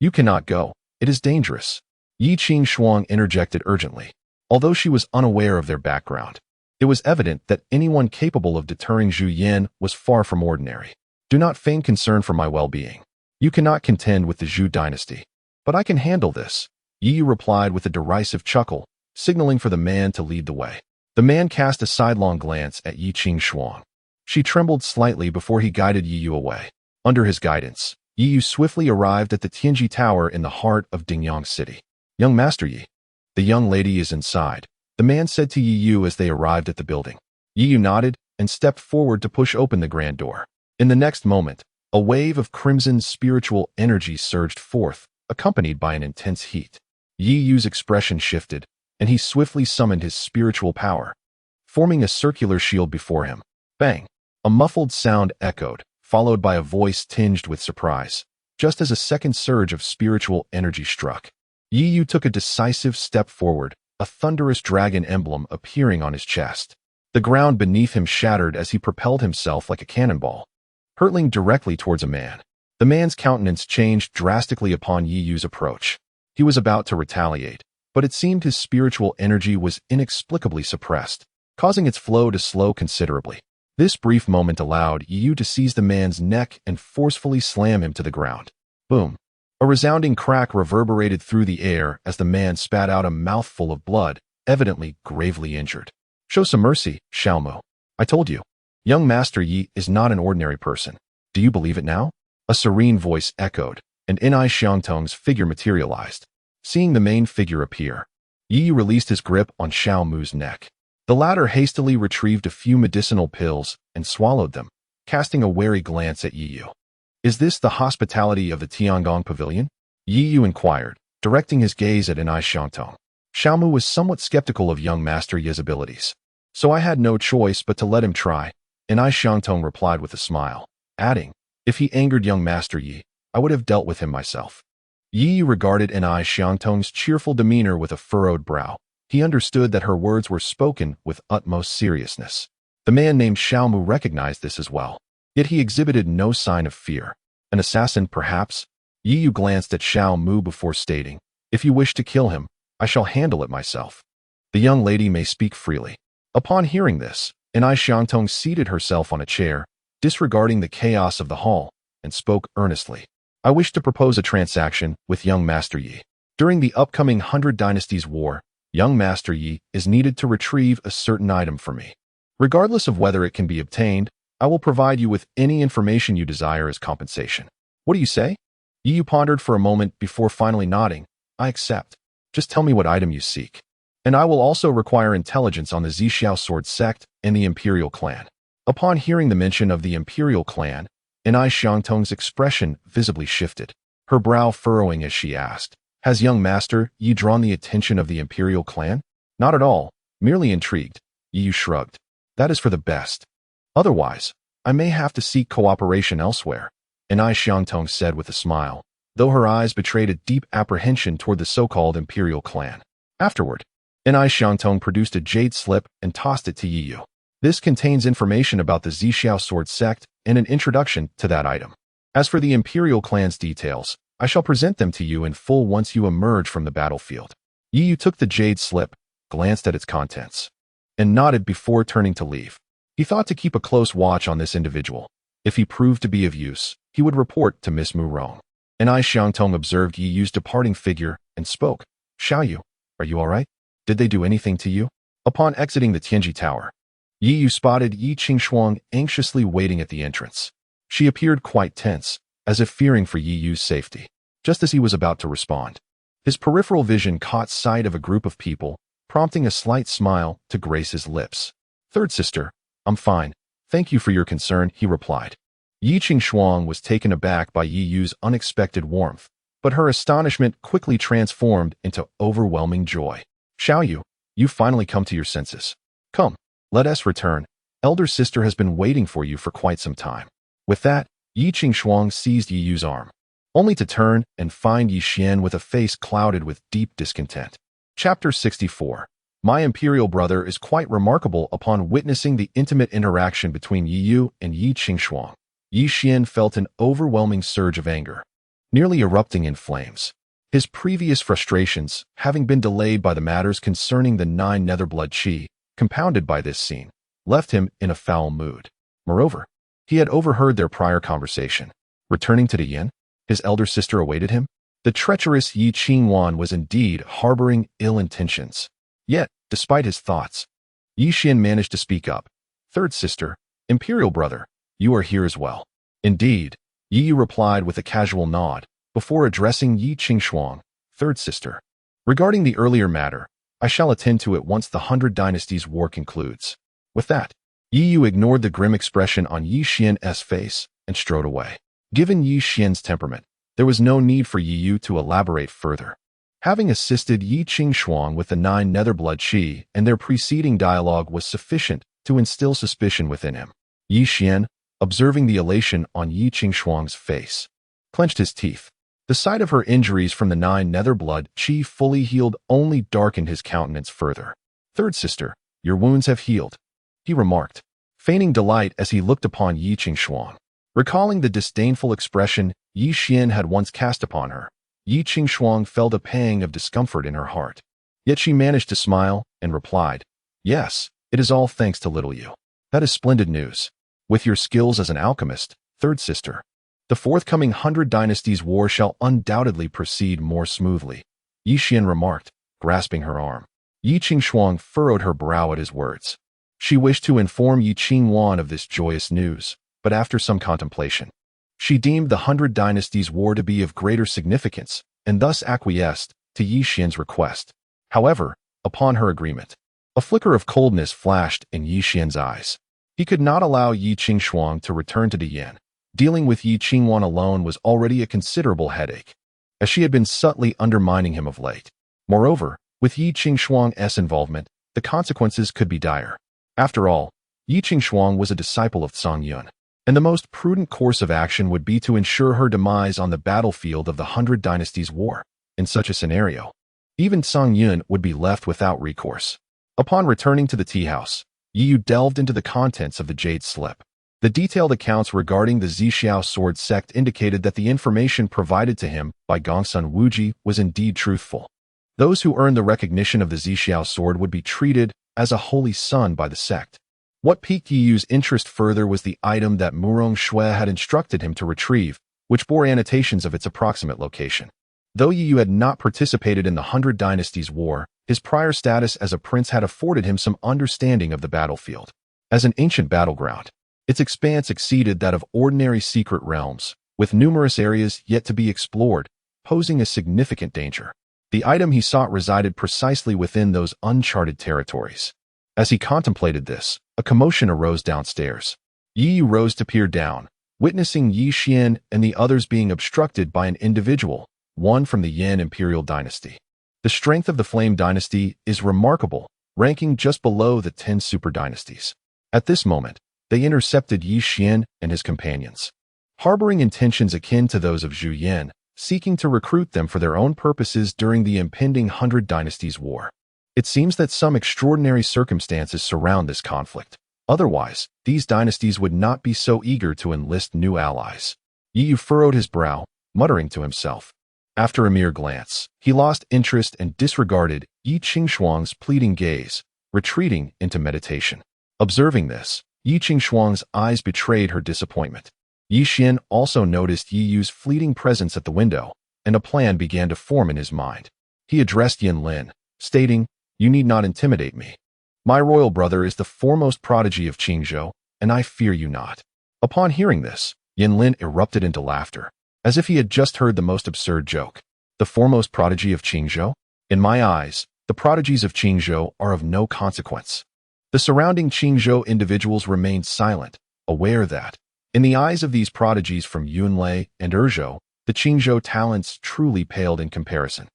You cannot go. It is dangerous." Yi Qingshuang interjected urgently. Although she was unaware of their background, it was evident that anyone capable of deterring Zhu Yan was far from ordinary. "Do not feign concern for my well-being. You cannot contend with the Zhou dynasty. But I can handle this," Yi Yu replied with a derisive chuckle, signaling for the man to lead the way. The man cast a sidelong glance at Yi Qingshuang. She trembled slightly before he guided Yi Yu away. Under his guidance, Yi Yu swiftly arrived at the Tianji Tower in the heart of Dingyang City. "Young Master Yi, the young lady is inside," the man said to Yi Yu as they arrived at the building. Yi Yu nodded and stepped forward to push open the grand door. In the next moment, a wave of crimson spiritual energy surged forth, accompanied by an intense heat. Yi Yu's expression shifted, and he swiftly summoned his spiritual power, forming a circular shield before him. Bang! A muffled sound echoed, followed by a voice tinged with surprise, just as a second surge of spiritual energy struck. Yi Yu took a decisive step forward, a thunderous dragon emblem appearing on his chest. The ground beneath him shattered as he propelled himself like a cannonball, hurtling directly towards a man. The man's countenance changed drastically upon Yi Yu's approach. He was about to retaliate, but it seemed his spiritual energy was inexplicably suppressed, causing its flow to slow considerably. This brief moment allowed Yi Yu to seize the man's neck and forcefully slam him to the ground. Boom! A resounding crack reverberated through the air as the man spat out a mouthful of blood, evidently gravely injured. "Show some mercy, Xiaomu. I told you. Young Master Yi is not an ordinary person. Do you believe it now?" A serene voice echoed, and Inai Xiangtong's figure materialized. Seeing the main figure appear, Yi Yu released his grip on Xiaomu's neck. The latter hastily retrieved a few medicinal pills and swallowed them, casting a wary glance at Yi Yu. Is this the hospitality of the Tiangong Pavilion? Yi Yu inquired, directing his gaze at Enai Xiangtong. Xiaomu was somewhat skeptical of young Master Yi's abilities, so I had no choice but to let him try, Enai Xiangtong replied with a smile, adding, if he angered young Master Yi, I would have dealt with him myself. Yi Yu regarded Enai Xiangtong's cheerful demeanor with a furrowed brow. He understood that her words were spoken with utmost seriousness. The man named Xiaomu recognized this as well, yet he exhibited no sign of fear. An assassin, perhaps? Yi Yu glanced at Xiaomu before stating, if you wish to kill him, I shall handle it myself. The young lady may speak freely. Upon hearing this, Enai Xiangtong seated herself on a chair, disregarding the chaos of the hall, and spoke earnestly. I wish to propose a transaction with young Master Yi. During the upcoming 100 Dynasties War, young Master Yi is needed to retrieve a certain item for me. Regardless of whether it can be obtained, I will provide you with any information you desire as compensation. What do you say? Yi Yu pondered for a moment before finally nodding. I accept. Just tell me what item you seek. And I will also require intelligence on the Zixiao sword sect and the Imperial clan. Upon hearing the mention of the Imperial clan, Enai Xiangtong's expression visibly shifted, her brow furrowing as she asked, has young Master Yi drawn the attention of the Imperial clan? Not at all, merely intrigued. Yi Yu shrugged. That is for the best. Otherwise, I may have to seek cooperation elsewhere, Enai Xiangtong said with a smile, though her eyes betrayed a deep apprehension toward the so-called Imperial clan. Afterward, Enai Xiangtong produced a jade slip and tossed it to Yi Yu. This contains information about the Zixiao sword sect and an introduction to that item. As for the Imperial clan's details, I shall present them to you in full once you emerge from the battlefield. Yi Yu took the jade slip, glanced at its contents, and nodded before turning to leave. He thought to keep a close watch on this individual. If he proved to be of use, he would report to Miss Mu Rong. Enai Xiangtong observed Yi Yu's departing figure and spoke. Xiao Yu, are you all right? Did they do anything to you? Upon exiting the Tianji Tower, Yi Yu spotted Yi Qingshuang anxiously waiting at the entrance. She appeared quite tense, as if fearing for Yi Yu's safety. Just as he was about to respond, his peripheral vision caught sight of a group of people, prompting a slight smile to grace his lips. Third sister, I'm fine. Thank you for your concern, he replied. Yi Qingshuang was taken aback by Yi Yu's unexpected warmth, but her astonishment quickly transformed into overwhelming joy. Xiao Yu, you've finally come to your senses. Come, let us return. Elder sister has been waiting for you for quite some time. With that, Yi Qingshuang seized Yi Yu's arm, only to turn and find Yi Xian with a face clouded with deep discontent. Chapter 64. My imperial brother is quite remarkable. Upon witnessing the intimate interaction between Yi Yu and Yi Qingshuang, Yi Xian felt an overwhelming surge of anger, nearly erupting in flames. His previous frustrations, having been delayed by the matters concerning the 9 Netherblood Qi, compounded by this scene, left him in a foul mood. Moreover, he had overheard their prior conversation. Returning to the Yin, his elder sister awaited him. The treacherous Yi Qingwan was indeed harboring ill intentions. Yet, despite his thoughts, Yi Xian managed to speak up. Third sister, imperial brother, you are here as well. Indeed, Yi Yu replied with a casual nod, before addressing Yi Qingshuang. Third sister, regarding the earlier matter, I shall attend to it once the 100 Dynasties War concludes. With that, Yi Yu ignored the grim expression on Yi Xian's face and strode away. Given Yi Xian's temperament, there was no need for Yi Yu to elaborate further. Having assisted Yi Qingshuang with the 9 Netherblood Qi and their preceding dialogue was sufficient to instill suspicion within him. Yi Xian, observing the elation on Yi Qingshuang's face, clenched his teeth. The sight of her injuries from the 9 Netherblood Qi fully healed only darkened his countenance further. Third sister, your wounds have healed, he remarked, feigning delight as he looked upon Yi Qingshuang. Recalling the disdainful expression Yi Xian had once cast upon her, Yi Qingshuang felt a pang of discomfort in her heart. Yet she managed to smile and replied, yes, it is all thanks to little you. That is splendid news. With your skills as an alchemist, third sister, the forthcoming 100 Dynasties War shall undoubtedly proceed more smoothly, Yi Xian remarked, grasping her arm. Yi Qingshuang furrowed her brow at his words. She wished to inform Yi Qingwan of this joyous news, but after some contemplation, she deemed the 100 Dynasties War to be of greater significance, and thus acquiesced to Yi Xian's request. However, upon her agreement, A flicker of coldness flashed in Yi Xian's eyes. He could not allow Yi Qingshuang to return to Diyan. Dealing with Yi Qingwan alone was already a considerable headache, as she had been subtly undermining him of late. Moreover, with Yi Qingshuang's involvement, the consequences could be dire. After all, Yi Qingshuang was a disciple of Song Yun, and the most prudent course of action would be to ensure her demise on the battlefield of the Hundred Dynasties War. In such a scenario, even Song Yun would be left without recourse. Upon returning to the tea house, Yi Yu delved into the contents of the jade slip. The detailed accounts regarding the Zixiao sword sect indicated that the information provided to him by Gongsun Wuji was indeed truthful. Those who earned the recognition of the Zixiao sword would be treated as a holy son by the sect. What piqued Yi Yu's interest further was the item that Murong Shui had instructed him to retrieve, which bore annotations of its approximate location. Though Yi Yu had not participated in the Hundred Dynasties War, his prior status as a prince had afforded him some understanding of the battlefield. As an ancient battleground, its expanse exceeded that of ordinary secret realms, with numerous areas yet to be explored, posing a significant danger. The item he sought resided precisely within those uncharted territories. As he contemplated this, a commotion arose downstairs. Yi Yu rose to peer down, witnessing Yi Xian and the others being obstructed by an individual, one from the Yan Imperial Dynasty. The strength of the Flame Dynasty is remarkable, ranking just below the 10 super dynasties. At this moment, they intercepted Yi Xian and his companions, harboring intentions akin to those of Zhu Yan, seeking to recruit them for their own purposes during the impending Hundred Dynasties War. It seems that some extraordinary circumstances surround this conflict. Otherwise, these dynasties would not be so eager to enlist new allies. Yi Yu furrowed his brow, muttering to himself. After a mere glance, he lost interest and disregarded Yi Qingshuang's pleading gaze, retreating into meditation. Observing this, Yi Qingshuang's eyes betrayed her disappointment. Yi Xian also noticed Yi Yu's fleeting presence at the window, and a plan began to form in his mind. He addressed Yin Lin, stating, "You need not intimidate me. My royal brother is the foremost prodigy of Qingzhou, and I fear you not." Upon hearing this, Yin Lin erupted into laughter, as if he had just heard the most absurd joke. The foremost prodigy of Qingzhou? In my eyes, the prodigies of Qingzhou are of no consequence. The surrounding Qingzhou individuals remained silent, aware that, in the eyes of these prodigies from Yunlei and Erzhou, the Qingzhou talents truly paled in comparison.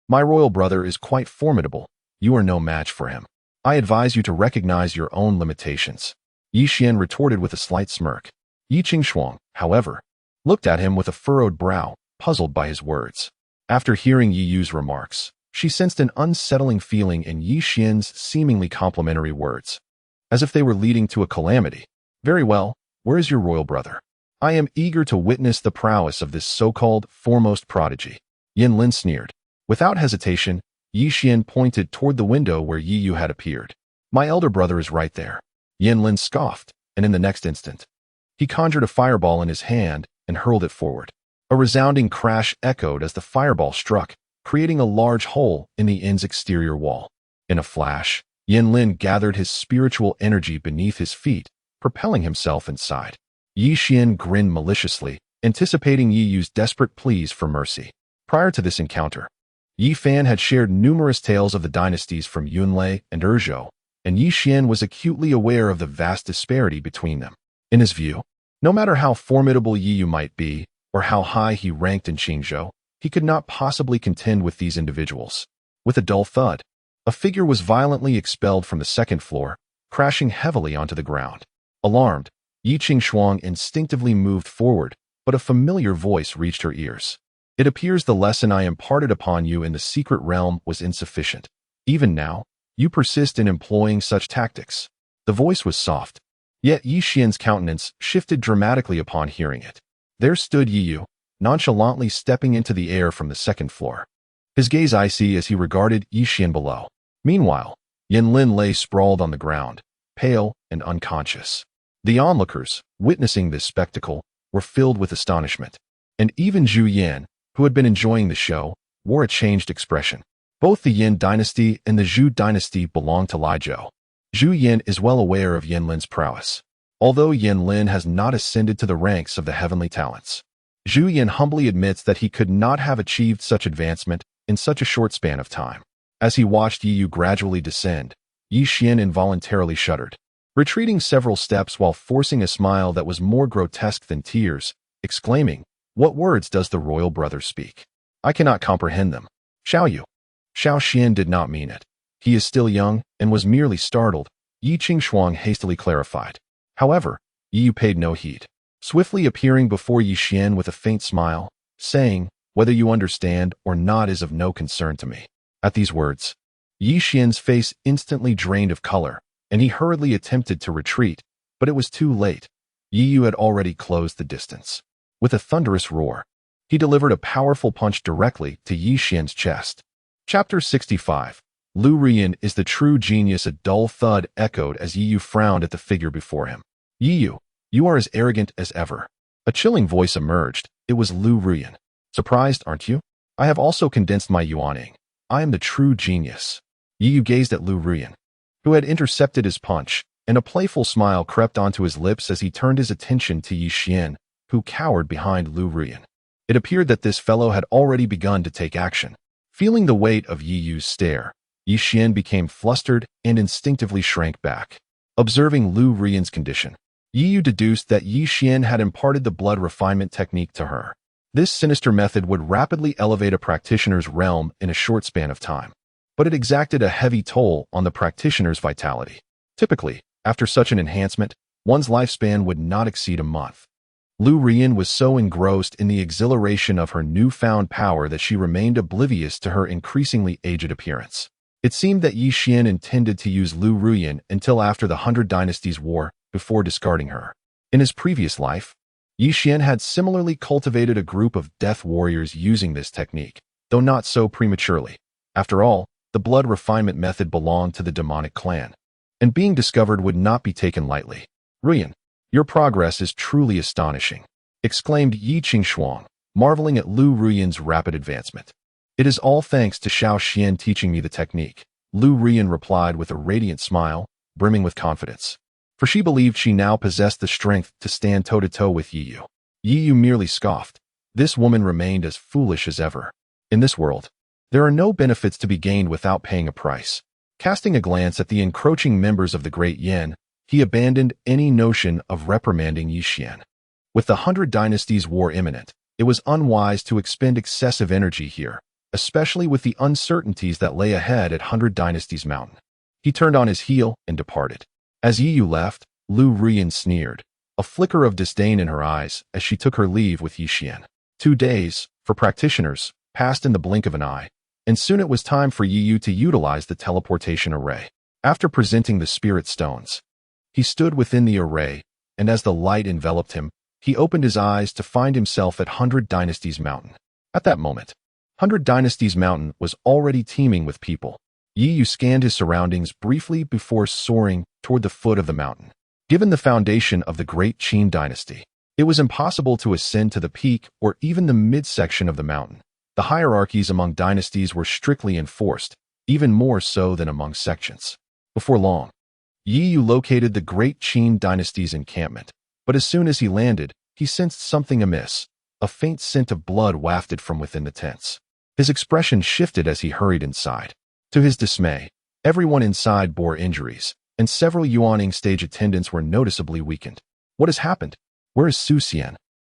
My royal brother is quite formidable. You are no match for him. I advise you to recognize your own limitations. Yi Xian retorted with a slight smirk. Yi Qingshuang, however, looked at him with a furrowed brow, puzzled by his words. After hearing Yi Yu's remarks, she sensed an unsettling feeling in Yi Xian's seemingly complimentary words, as if they were leading to a calamity. Very well, where is your royal brother? I am eager to witness the prowess of this so-called foremost prodigy. Yin Lin sneered. Without hesitation, Yi Xian pointed toward the window where Yi Yu had appeared. My elder brother is right there. Yin Lin scoffed, and in the next instant, he conjured a fireball in his hand and hurled it forward. A resounding crash echoed as the fireball struck, creating a large hole in the inn's exterior wall. In a flash, Yin Lin gathered his spiritual energy beneath his feet, propelling himself inside. Yi Xian grinned maliciously, anticipating Yi Yu's desperate pleas for mercy. Prior to this encounter, Yi Fan had shared numerous tales of the dynasties from Yunlei and Erzhou, and Yi Xian was acutely aware of the vast disparity between them. In his view, no matter how formidable Yi Yu might be, or how high he ranked in Qingzhou, he could not possibly contend with these individuals. With a dull thud, a figure was violently expelled from the second floor, crashing heavily onto the ground. Alarmed, Yi Qingshuang instinctively moved forward, but a familiar voice reached her ears. It appears the lesson I imparted upon you in the secret realm was insufficient. Even now, you persist in employing such tactics. The voice was soft, yet Yi Xian's countenance shifted dramatically upon hearing it. There stood Yi Yu, nonchalantly stepping into the air from the second floor, his gaze icy as he regarded Yi Xian below. Meanwhile, Yin Lin lay sprawled on the ground, pale and unconscious. The onlookers, witnessing this spectacle, were filled with astonishment, and even Zhu Yan, who had been enjoying the show, wore a changed expression. Both the Yin dynasty and the Zhu dynasty belonged to Lizhou. Zhu Yan is well aware of Yin Lin's prowess, although Yin Lin has not ascended to the ranks of the heavenly talents. Zhu Yan humbly admits that he could not have achieved such advancement in such a short span of time. As he watched Yi Yu gradually descend, Yi Xian involuntarily shuddered, retreating several steps while forcing a smile that was more grotesque than tears, exclaiming, "What words does the royal brother speak? I cannot comprehend them. Xiao Yu." Xiao Xian did not mean it. He is still young and was merely startled, Yi Qingshuang hastily clarified. However, Yi Yu paid no heed, swiftly appearing before Yi Xian with a faint smile, saying, "Whether you understand or not is of no concern to me." At these words, Yi Xian's face instantly drained of color, and he hurriedly attempted to retreat, but it was too late. Yi Yu had already closed the distance. With a thunderous roar, he delivered a powerful punch directly to Yi Xian's chest. Chapter 65. Lu Rian is the true genius. A dull thud echoed as Yi Yu frowned at the figure before him. "Yi Yu, you are as arrogant as ever." A chilling voice emerged. It was Lu Rian. "Surprised, aren't you? I have also condensed my yuaning. I am the true genius." Yi Yu gazed at Lu Rian, who had intercepted his punch, and a playful smile crept onto his lips as he turned his attention to Yi Xian, who cowered behind Lu Rian. It appeared that this fellow had already begun to take action. Feeling the weight of Yi Yu's stare, Yi Xian became flustered and instinctively shrank back. Observing Lu Rian's condition, Yi Yu deduced that Yi Xian had imparted the blood refinement technique to her. This sinister method would rapidly elevate a practitioner's realm in a short span of time, but it exacted a heavy toll on the practitioner's vitality. Typically, after such an enhancement, one's lifespan would not exceed a month. Lu Rian was so engrossed in the exhilaration of her newfound power that she remained oblivious to her increasingly aged appearance. It seemed that Yi Xian intended to use Lu Rian until after the 100 Dynasties War before discarding her. In his previous life, Yi Xian had similarly cultivated a group of death warriors using this technique, though not so prematurely. After all, the blood refinement method belonged to the demonic clan, and being discovered would not be taken lightly. "Rian, your progress is truly astonishing," exclaimed Yi Qingshuang, marveling at Lu Rian's rapid advancement. "It is all thanks to Xiao Xian teaching me the technique," Lu Rian replied with a radiant smile, brimming with confidence. For she believed she now possessed the strength to stand toe-to-toe with Yi Yu. Yi Yu merely scoffed. This woman remained as foolish as ever. In this world, there are no benefits to be gained without paying a price. Casting a glance at the encroaching members of the Great Yin, he abandoned any notion of reprimanding Yi Xian. With the 100 Dynasties War imminent, it was unwise to expend excessive energy here, especially with the uncertainties that lay ahead at 100 Dynasties Mountain. He turned on his heel and departed. As Yi Yu left, Lu Rian sneered, a flicker of disdain in her eyes as she took her leave with Yi Xian. 2 days, for practitioners, passed in the blink of an eye, and soon it was time for Yi Yu to utilize the teleportation array. After presenting the spirit stones, he stood within the array, and as the light enveloped him, he opened his eyes to find himself at 100 Dynasties Mountain. At that moment, 100 Dynasties Mountain was already teeming with people. Yi Yu scanned his surroundings briefly before soaring toward the foot of the mountain. Given the foundation of the Great Qin Dynasty, it was impossible to ascend to the peak or even the midsection of the mountain. The hierarchies among dynasties were strictly enforced, even more so than among sections. Before long, Yi Yu located the Great Qin Dynasty's encampment, but as soon as he landed, he sensed something amiss. A faint scent of blood wafted from within the tents. His expression shifted as he hurried inside. To his dismay, everyone inside bore injuries, and several Yuaning stage attendants were noticeably weakened. "What has happened? Where is Su Xian?"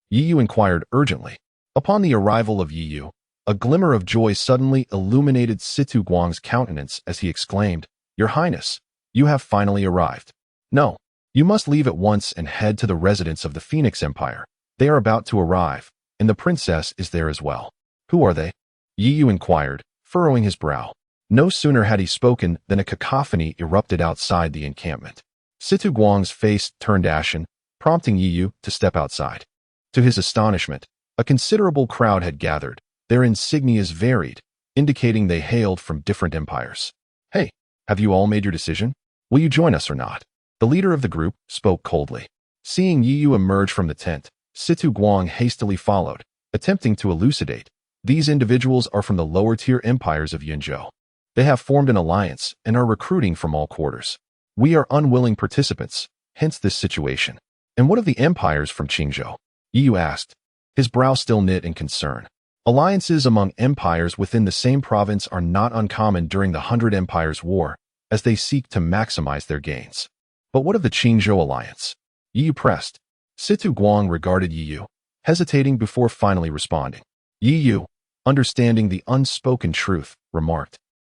Yi Yu inquired urgently. Upon the arrival of Yi Yu, a glimmer of joy suddenly illuminated Situ Guang's countenance as he exclaimed, "Your Highness, you have finally arrived. No, you must leave at once and head to the residence of the Phoenix Empire. They are about to arrive, and the princess is there as well." "Who are they?" Yi Yu inquired, furrowing his brow. No sooner had he spoken than a cacophony erupted outside the encampment. Situ Guang's face turned ashen, prompting Yi Yu to step outside. To his astonishment, a considerable crowd had gathered. Their insignias varied, indicating they hailed from different empires. "Hey, have you all made your decision? Will you join us or not?" The leader of the group spoke coldly. Seeing Yi Yu emerge from the tent, Situ Guang hastily followed, attempting to elucidate. "These individuals are from the lower-tier empires of Yunzhou. They have formed an alliance and are recruiting from all quarters. We are unwilling participants, hence this situation." "And what of the empires from Qingzhou?" Yi Yu asked, his brow still knit in concern. Alliances among empires within the same province are not uncommon during the 100 Empires War, as they seek to maximize their gains. But what of the Qingzhou alliance? Yi Yu pressed. Situ Guang regarded Yi Yu, hesitating before finally responding. Yi Yu, understanding the unspoken truth, remarked,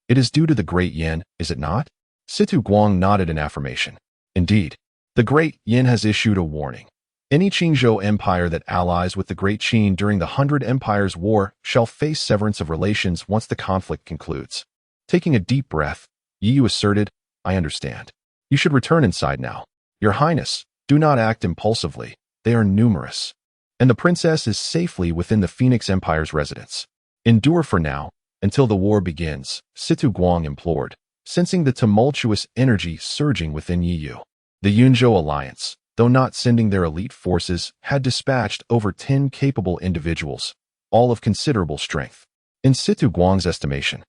"It is due to the Great Yin, is it not?" Situ Guang nodded in affirmation. Indeed, the Great Yin has issued a warning. Any Qingzhou empire that allies with the Great Qin during the 100 Empires War shall face severance of relations once the conflict concludes. Taking a deep breath, Yi Yu asserted, "I understand. You should return inside now. Your Highness, do not act impulsively. They are numerous. And the princess is safely within the Phoenix Empire's residence. Endure for now, until the war begins," Situ Guang implored, sensing the tumultuous energy surging within Yi Yu. The Yunzhou alliance, though not sending their elite forces, had dispatched over 10 capable individuals, all of considerable strength. In Situ Guang's estimation,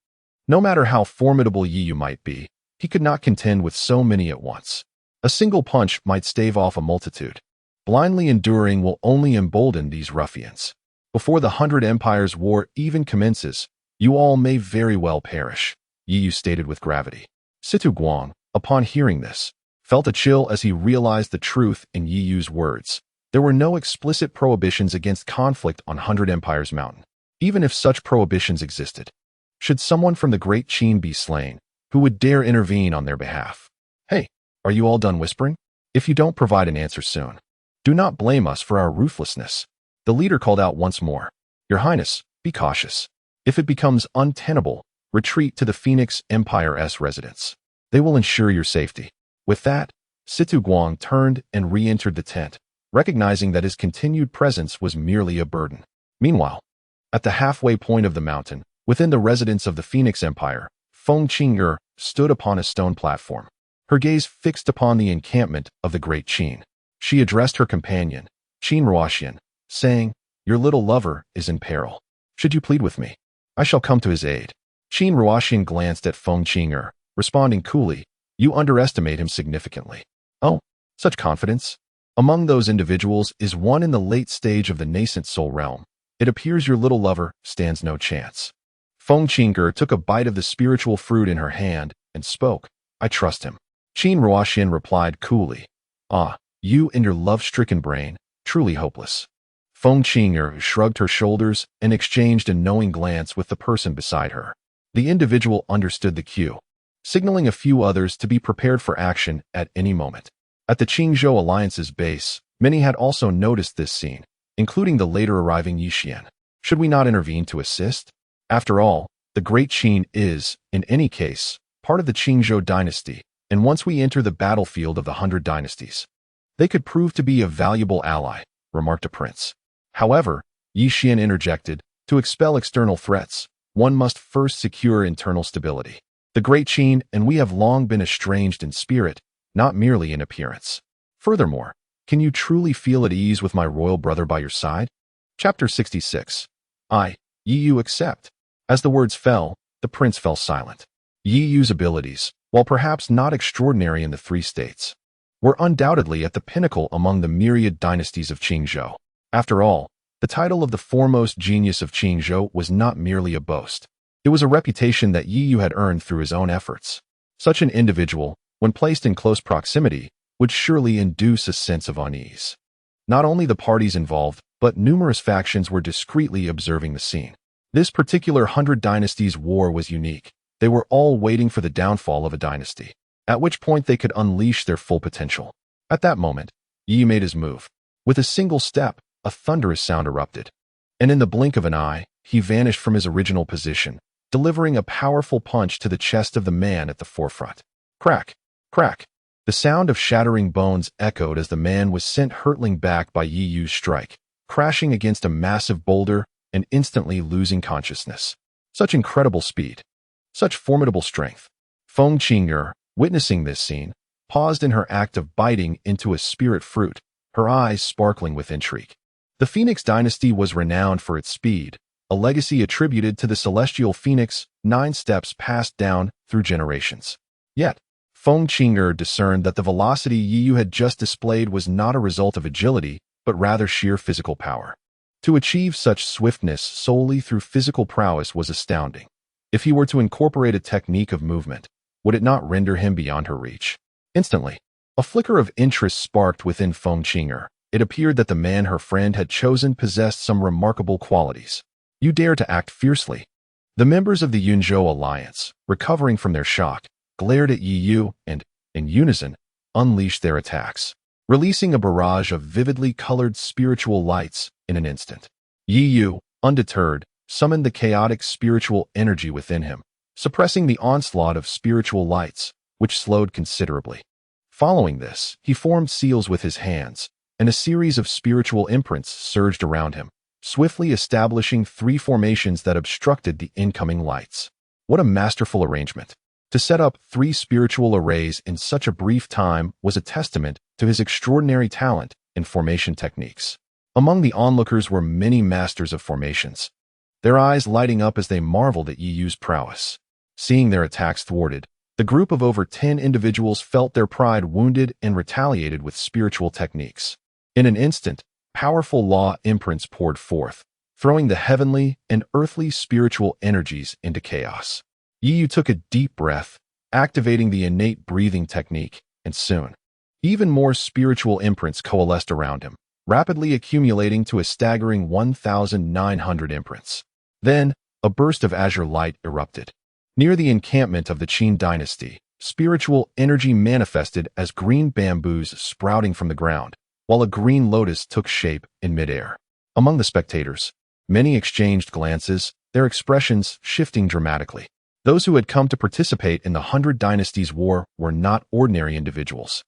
no matter how formidable Yi Yu might be, he could not contend with so many at once. A single punch might stave off a multitude. Blindly enduring will only embolden these ruffians. Before the 100 Empires War even commences, you all may very well perish, Yi Yu stated with gravity. Situ Guang, upon hearing this, felt a chill as he realized the truth in Yi Yu's words. There were no explicit prohibitions against conflict on 100 Empires Mountain, even if such prohibitions existed. Should someone from the Great Qin be slain, who would dare intervene on their behalf? Hey, are you all done whispering? If you don't provide an answer soon, do not blame us for our ruthlessness. The leader called out once more. Your Highness, be cautious. If it becomes untenable, retreat to the Phoenix Empire's residence. They will ensure your safety. With that, Situ Guang turned and re-entered the tent, recognizing that his continued presence was merely a burden. Meanwhile, at the halfway point of the mountain, within the residence of the Phoenix Empire, Feng Qing'er stood upon a stone platform, her gaze fixed upon the encampment of the Great Qin. She addressed her companion, Qin Ruoxian, saying, "Your little lover is in peril. Should you plead with me, I shall come to his aid." Qin Ruoxian glanced at Feng Qing'er, responding coolly, "You underestimate him significantly." "Oh, such confidence? Among those individuals is one in the late stage of the nascent soul realm. It appears your little lover stands no chance." Feng Qing'er took a bite of the spiritual fruit in her hand and spoke, "I trust him." Qin Ruoxian replied coolly, "Ah, you and your love-stricken brain, truly hopeless." Feng Qing'er shrugged her shoulders and exchanged a knowing glance with the person beside her. The individual understood the cue, signaling a few others to be prepared for action at any moment. At the Qingzhou Alliance's base, many had also noticed this scene, including the later arriving Yi Xian. Should we not intervene to assist? After all, the Great Qin is, in any case, part of the Qingzhou dynasty, and once we enter the battlefield of the 100 dynasties, they could prove to be a valuable ally, remarked a prince. However, Yi Xian interjected, to expel external threats, one must first secure internal stability. The Great Qin and we have long been estranged in spirit, not merely in appearance. Furthermore, can you truly feel at ease with my royal brother by your side? Chapter 66. Yi Yu accept. As the words fell, the prince fell silent. Yi Yu's abilities, while perhaps not extraordinary in the three states, were undoubtedly at the pinnacle among the myriad dynasties of Qingzhou. After all, the title of the foremost genius of Qingzhou was not merely a boast. It was a reputation that Yi Yu had earned through his own efforts. Such an individual, when placed in close proximity, would surely induce a sense of unease. Not only the parties involved, but numerous factions were discreetly observing the scene. This particular 100 Dynasties war was unique. They were all waiting for the downfall of a dynasty, at which point they could unleash their full potential. At that moment, Yi made his move. With a single step, a thunderous sound erupted, and in the blink of an eye, he vanished from his original position, delivering a powerful punch to the chest of the man at the forefront. Crack! Crack! The sound of shattering bones echoed as the man was sent hurtling back by Yi Yu's strike, crashing against a massive boulder and instantly losing consciousness. Such incredible speed. Such formidable strength. Feng Qing'er, witnessing this scene, paused in her act of biting into a spirit fruit, her eyes sparkling with intrigue. The Phoenix dynasty was renowned for its speed, a legacy attributed to the celestial phoenix, 9 steps passed down through generations. Yet, Feng Qing'er discerned that the velocity Yi Yu had just displayed was not a result of agility, but rather sheer physical power. To achieve such swiftness solely through physical prowess was astounding. If he were to incorporate a technique of movement, would it not render him beyond her reach? Instantly, a flicker of interest sparked within Feng Qing'er. It appeared that the man her friend had chosen possessed some remarkable qualities. You dare to act fiercely. The members of the Yunzhou alliance, recovering from their shock, glared at Yi Yu and, in unison, unleashed their attacks, releasing a barrage of vividly colored spiritual lights in an instant. Yi Yu, undeterred, summoned the chaotic spiritual energy within him, suppressing the onslaught of spiritual lights, which slowed considerably. Following this, he formed seals with his hands, and a series of spiritual imprints surged around him, swiftly establishing 3 formations that obstructed the incoming lights. What a masterful arrangement! To set up 3 spiritual arrays in such a brief time was a testament to his extraordinary talent in formation techniques. Among the onlookers were many masters of formations, their eyes lighting up as they marveled at Yi Yu's prowess. Seeing their attacks thwarted, the group of over 10 individuals felt their pride wounded and retaliated with spiritual techniques. In an instant, powerful law imprints poured forth, throwing the heavenly and earthly spiritual energies into chaos. Yi Yu took a deep breath, activating the innate breathing technique, and soon, even more spiritual imprints coalesced around him, rapidly accumulating to a staggering 1,900 imprints. Then, a burst of azure light erupted. Near the encampment of the Qin dynasty, spiritual energy manifested as green bamboos sprouting from the ground, while a green lotus took shape in midair. Among the spectators, many exchanged glances, their expressions shifting dramatically. Those who had come to participate in the 100 Dynasties War were not ordinary individuals.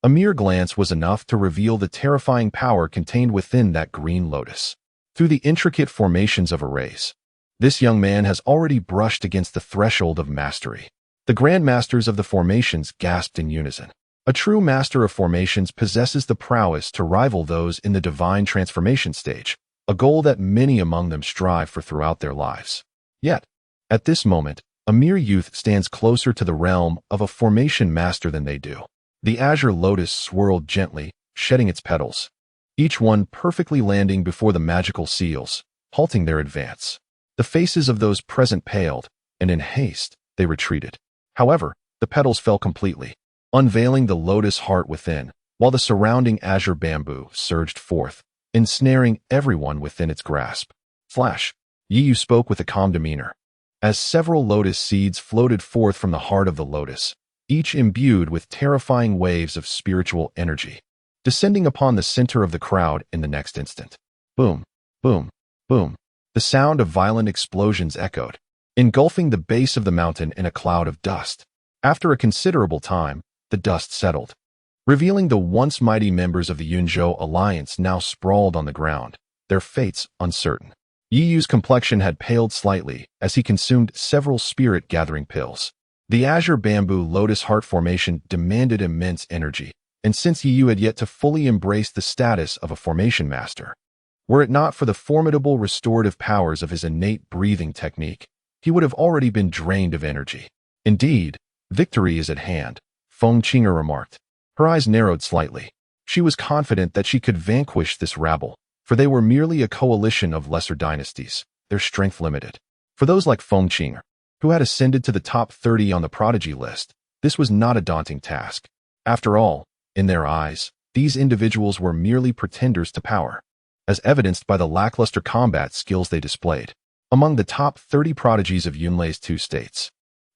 A mere glance was enough to reveal the terrifying power contained within that green lotus. Through the intricate formations of arrays, this young man has already brushed against the threshold of mastery. The grandmasters of the formations gasped in unison. A true master of formations possesses the prowess to rival those in the divine transformation stage, a goal that many among them strive for throughout their lives. Yet, at this moment, a mere youth stands closer to the realm of a formation master than they do. The azure lotus swirled gently, shedding its petals, each one perfectly landing before the magical seals, halting their advance. The faces of those present paled, and in haste, they retreated. However, the petals fell completely, unveiling the lotus heart within, while the surrounding azure bamboo surged forth, ensnaring everyone within its grasp. Flash! Yi Yu spoke with a calm demeanor. As several lotus seeds floated forth from the heart of the lotus, each imbued with terrifying waves of spiritual energy, descending upon the center of the crowd in the next instant. Boom, boom, boom. The sound of violent explosions echoed, engulfing the base of the mountain in a cloud of dust. After a considerable time, the dust settled, revealing the once mighty members of the Yunzhou alliance now sprawled on the ground, their fates uncertain. Yi Yu's complexion had paled slightly as he consumed several spirit-gathering pills. The azure bamboo lotus heart formation demanded immense energy, and since Yi Yu had yet to fully embrace the status of a formation master, were it not for the formidable restorative powers of his innate breathing technique, he would have already been drained of energy. Indeed, victory is at hand, Feng Qing'er remarked. Her eyes narrowed slightly. She was confident that she could vanquish this rabble, for they were merely a coalition of lesser dynasties, their strength limited. For those like Feng Qing'er, who had ascended to the top 30 on the prodigy list, this was not a daunting task. After all, in their eyes, these individuals were merely pretenders to power, as evidenced by the lackluster combat skills they displayed. Among the top 30 prodigies of Yunlei's 2 states,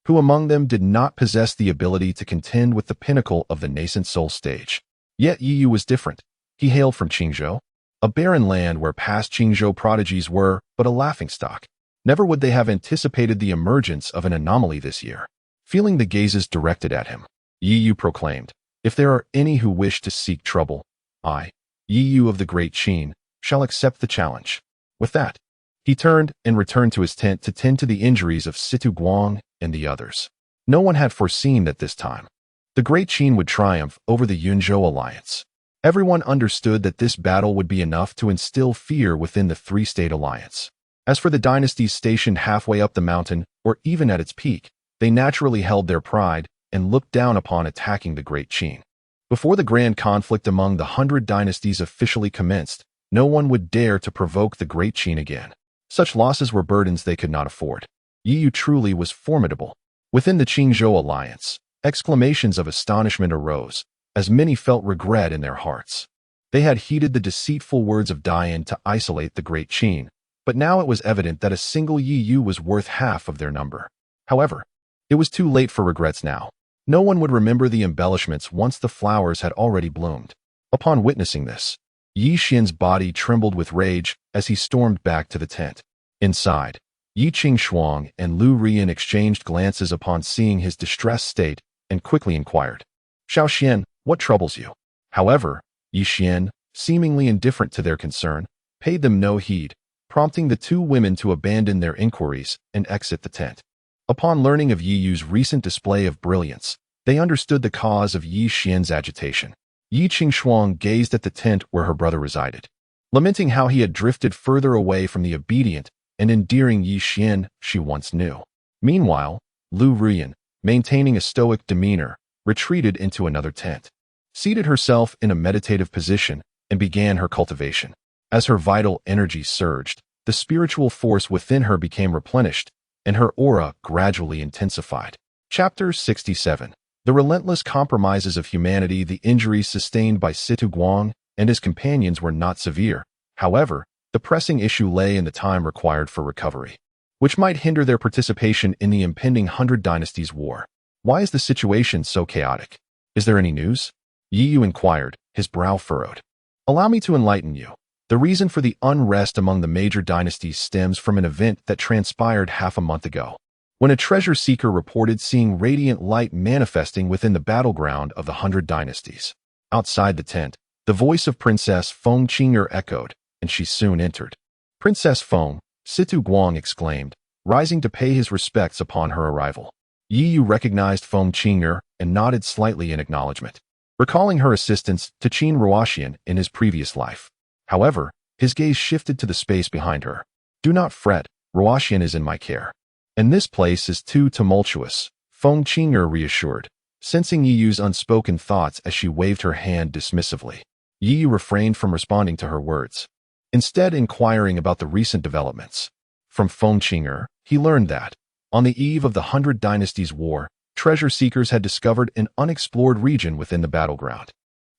who among them did not possess the ability to contend with the pinnacle of the nascent soul stage? Yet Yi Yu was different. He hailed from Qingzhou, a barren land where past Qingzhou prodigies were but a laughingstock. Never would they have anticipated the emergence of an anomaly this year. Feeling the gazes directed at him, Yi Yu proclaimed, "If there are any who wish to seek trouble, I, Yi Yu of the Great Qin, shall accept the challenge." With that, he turned and returned to his tent to tend to the injuries of Situ Guang and the others. No one had foreseen that this time the Great Qin would triumph over the Yunzhou alliance. Everyone understood that this battle would be enough to instill fear within the 3-state alliance. As for the dynasties stationed halfway up the mountain, or even at its peak, they naturally held their pride and looked down upon attacking the Great Qin. Before the grand conflict among the 100 dynasties officially commenced, no one would dare to provoke the Great Qin again. Such losses were burdens they could not afford. Yi Yu truly was formidable. Within the Qingzhou alliance, exclamations of astonishment arose, as many felt regret in their hearts. They had heeded the deceitful words of Dian to isolate the great Qin, but now it was evident that a single Yi Yu was worth half of their number. However, it was too late for regrets now. No one would remember the embellishments once the flowers had already bloomed. Upon witnessing this, Yi Xian's body trembled with rage as he stormed back to the tent. Inside, Yi Qingxuang and Lu Rian exchanged glances upon seeing his distressed state and quickly inquired, "Xiao Xian, what troubles you?" However, Yi Xian, seemingly indifferent to their concern, paid them no heed, prompting the two women to abandon their inquiries and exit the tent. Upon learning of Yi Yu's recent display of brilliance, they understood the cause of Yi Xian's agitation. Yi Qingxuang gazed at the tent where her brother resided, lamenting how he had drifted further away from the obedient and endearing Yi Xian she once knew. Meanwhile, Lu Rian, maintaining a stoic demeanor, retreated into another tent, seated herself in a meditative position, and began her cultivation. As her vital energy surged, the spiritual force within her became replenished, and her aura gradually intensified. Chapter 67. The relentless compromises of humanity. The injuries sustained by Situ Guang and his companions were not severe. However, the pressing issue lay in the time required for recovery, which might hinder their participation in the impending Hundred Dynasties War. Why is the situation so chaotic? Is there any news? Yi Yu inquired, his brow furrowed. Allow me to enlighten you. The reason for the unrest among the major dynasties stems from an event that transpired half a month ago, when a treasure seeker reported seeing radiant light manifesting within the battleground of the 100 dynasties. Outside the tent, the voice of Princess Feng Qing'er echoed, and she soon entered. "Princess Feng," Situ Guang exclaimed, rising to pay his respects upon her arrival. Yi Yu recognized Feng Qing'er and nodded slightly in acknowledgement, recalling her assistance to Qin Ruoxian in his previous life. However, his gaze shifted to the space behind her. "Do not fret, Ruoxian is in my care. And this place is too tumultuous," Feng Qing'er reassured, sensing Yi Yu's unspoken thoughts as she waved her hand dismissively. Yi Yu refrained from responding to her words, instead inquiring about the recent developments. From Feng Qing'er, he learned that, on the eve of the 100 Dynasties War, treasure seekers had discovered an unexplored region within the battleground,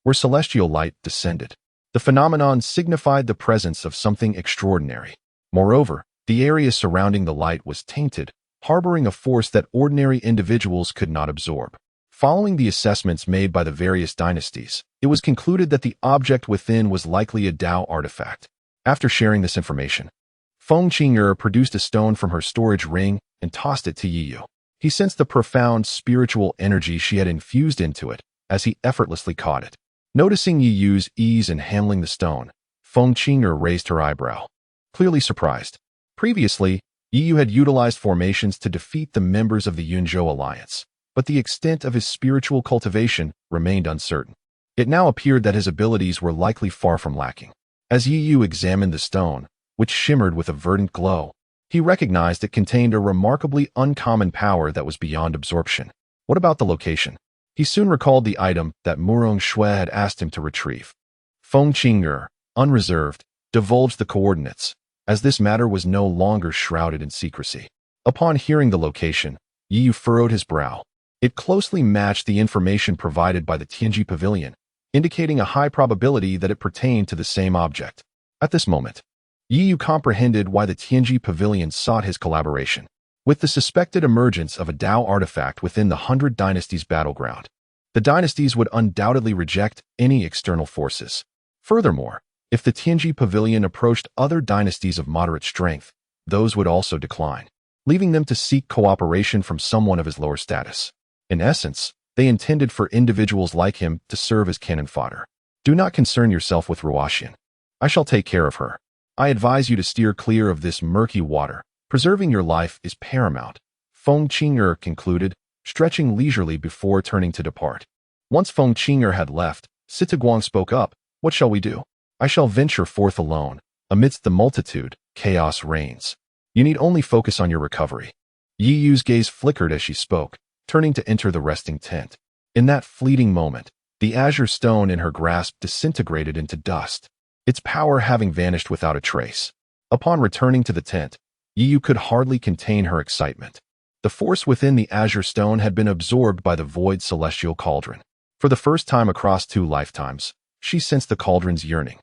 where celestial light descended. The phenomenon signified the presence of something extraordinary. Moreover, the area surrounding the light was tainted, harboring a force that ordinary individuals could not absorb. Following the assessments made by the various dynasties, it was concluded that the object within was likely a Dao artifact. After sharing this information, Feng Qing'er produced a stone from her storage ring and tossed it to Yi Yu. He sensed the profound spiritual energy she had infused into it as he effortlessly caught it. Noticing Yi Yu's ease in handling the stone, Feng Qing'er raised her eyebrow, clearly surprised. Previously, Yi Yu had utilized formations to defeat the members of the Yunzhou alliance, but the extent of his spiritual cultivation remained uncertain. It now appeared that his abilities were likely far from lacking. As Yi Yu examined the stone, which shimmered with a verdant glow, he recognized it contained a remarkably uncommon power that was beyond absorption. What about the location? He soon recalled the item that Murong Shui had asked him to retrieve. Feng Qing'er, unreserved, divulged the coordinates, as this matter was no longer shrouded in secrecy. Upon hearing the location, Yi Yu furrowed his brow. It closely matched the information provided by the Tianji Pavilion, indicating a high probability that it pertained to the same object. At this moment, Yi Yu comprehended why the Tianji Pavilion sought his collaboration. With the suspected emergence of a Dao artifact within the 100 Dynasties battleground, the dynasties would undoubtedly reject any external forces. Furthermore, if the Tianji Pavilion approached other dynasties of moderate strength, those would also decline, leaving them to seek cooperation from someone of his lower status. In essence, they intended for individuals like him to serve as cannon fodder. "Do not concern yourself with Ruoxian. I shall take care of her. I advise you to steer clear of this murky water. Preserving your life is paramount," Feng Qing'er concluded, stretching leisurely before turning to depart. Once Feng Qing'er had left, Situ Guang spoke up. "What shall we do? I shall venture forth alone. Amidst the multitude, chaos reigns. You need only focus on your recovery." Yi Yu's gaze flickered as she spoke, turning to enter the resting tent. In that fleeting moment, the azure stone in her grasp disintegrated into dust, its power having vanished without a trace. Upon returning to the tent, Yi Yu could hardly contain her excitement. The force within the azure stone had been absorbed by the void celestial cauldron. For the first time across 2 lifetimes, she sensed the cauldron's yearning.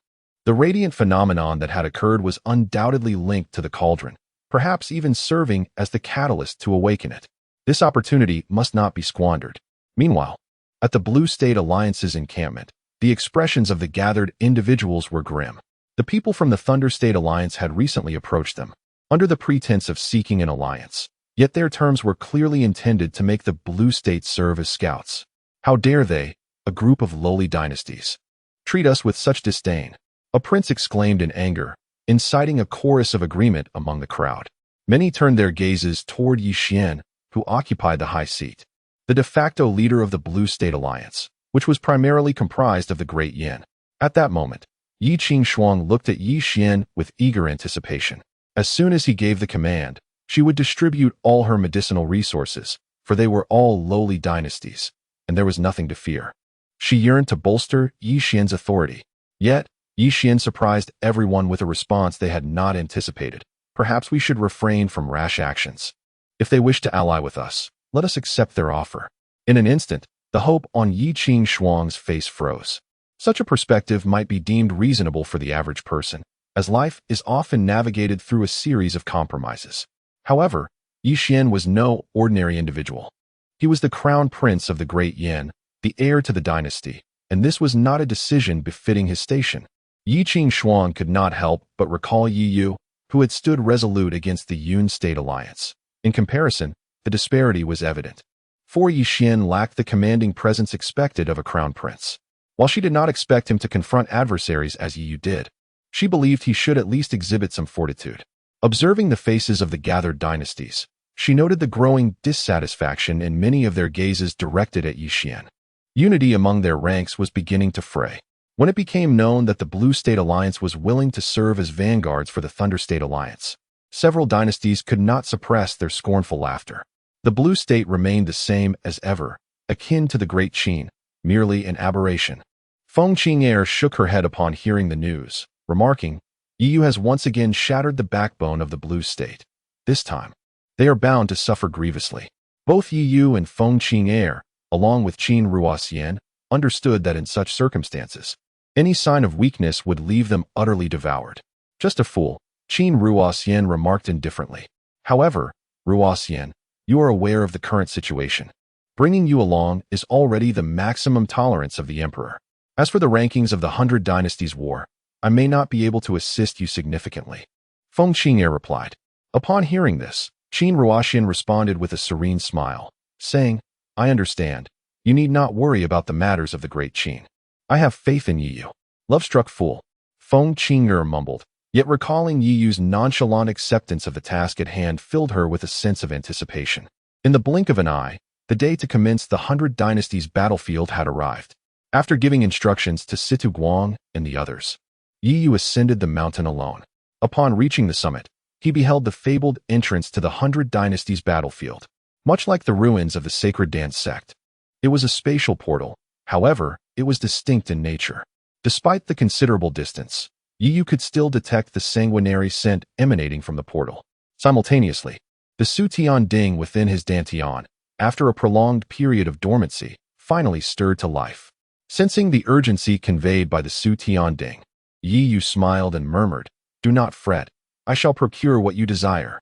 The radiant phenomenon that had occurred was undoubtedly linked to the cauldron, perhaps even serving as the catalyst to awaken it. This opportunity must not be squandered. Meanwhile, at the Blue State Alliance's encampment, the expressions of the gathered individuals were grim. The people from the Thunder State Alliance had recently approached them, under the pretense of seeking an alliance, yet their terms were clearly intended to make the Blue State serve as scouts. How dare they, a group of lowly dynasties, treat us with such disdain? A prince exclaimed in anger, inciting a chorus of agreement among the crowd. Many turned their gazes toward Yi Xian, who occupied the high seat, the de facto leader of the Blue State Alliance, which was primarily comprised of the Great Yin. At that moment, Yi Qingxuang looked at Yi Xian with eager anticipation. As soon as he gave the command, she would distribute all her medicinal resources, for they were all lowly dynasties, and there was nothing to fear. She yearned to bolster Yi Xian's authority. Yet, Yi Xian surprised everyone with a response they had not anticipated. Perhaps we should refrain from rash actions. If they wish to ally with us, let us accept their offer. In an instant, the hope on Yi Qingxuang's face froze. Such a perspective might be deemed reasonable for the average person, as life is often navigated through a series of compromises. However, Yi Xian was no ordinary individual. He was the crown prince of the Great Yin, the heir to the dynasty, and this was not a decision befitting his station. Yi Qingxuang could not help but recall Yi Yu, who had stood resolute against the Yun State Alliance. In comparison, the disparity was evident. For Yi Xian lacked the commanding presence expected of a crown prince. While she did not expect him to confront adversaries as Yi Yu did, she believed he should at least exhibit some fortitude. Observing the faces of the gathered dynasties, she noted the growing dissatisfaction in many of their gazes directed at Yi Xian. Unity among their ranks was beginning to fray. When it became known that the Blue State Alliance was willing to serve as vanguards for the Thunder State Alliance, several dynasties could not suppress their scornful laughter. The Blue State remained the same as ever, akin to the Great Qin, merely an aberration. Feng Qing'er shook her head upon hearing the news, remarking, Yi Yu has once again shattered the backbone of the Blue State. This time, they are bound to suffer grievously. Both Yi Yu and Feng Qing'er, along with Qin Ruoxian, understood that in such circumstances, any sign of weakness would leave them utterly devoured. Just a fool, Qin Ruoxian remarked indifferently. However, Ruoxian, you are aware of the current situation. Bringing you along is already the maximum tolerance of the emperor. As for the rankings of the 100 Dynasties War, I may not be able to assist you significantly. Feng Qing'er replied. Upon hearing this, Qin Ruoxian responded with a serene smile, saying, I understand. You need not worry about the matters of the Great Qin. I have faith in Yi Yu. Love-struck fool. Feng Qing'er mumbled, yet recalling Yi Yu's nonchalant acceptance of the task at hand filled her with a sense of anticipation. In the blink of an eye, the day to commence the 100 Dynasties battlefield had arrived. After giving instructions to Situ Guang and the others, Yi Yu ascended the mountain alone. Upon reaching the summit, he beheld the fabled entrance to the 100 Dynasties battlefield, much like the ruins of the sacred dance sect. It was a spatial portal, however, it was distinct in nature. Despite the considerable distance, Yi Yu could still detect the sanguinary scent emanating from the portal. Simultaneously, the Su Tian Ding within his dantian, after a prolonged period of dormancy, finally stirred to life. Sensing the urgency conveyed by the Su Tian Ding, Yi Yu smiled and murmured, Do not fret, I shall procure what you desire.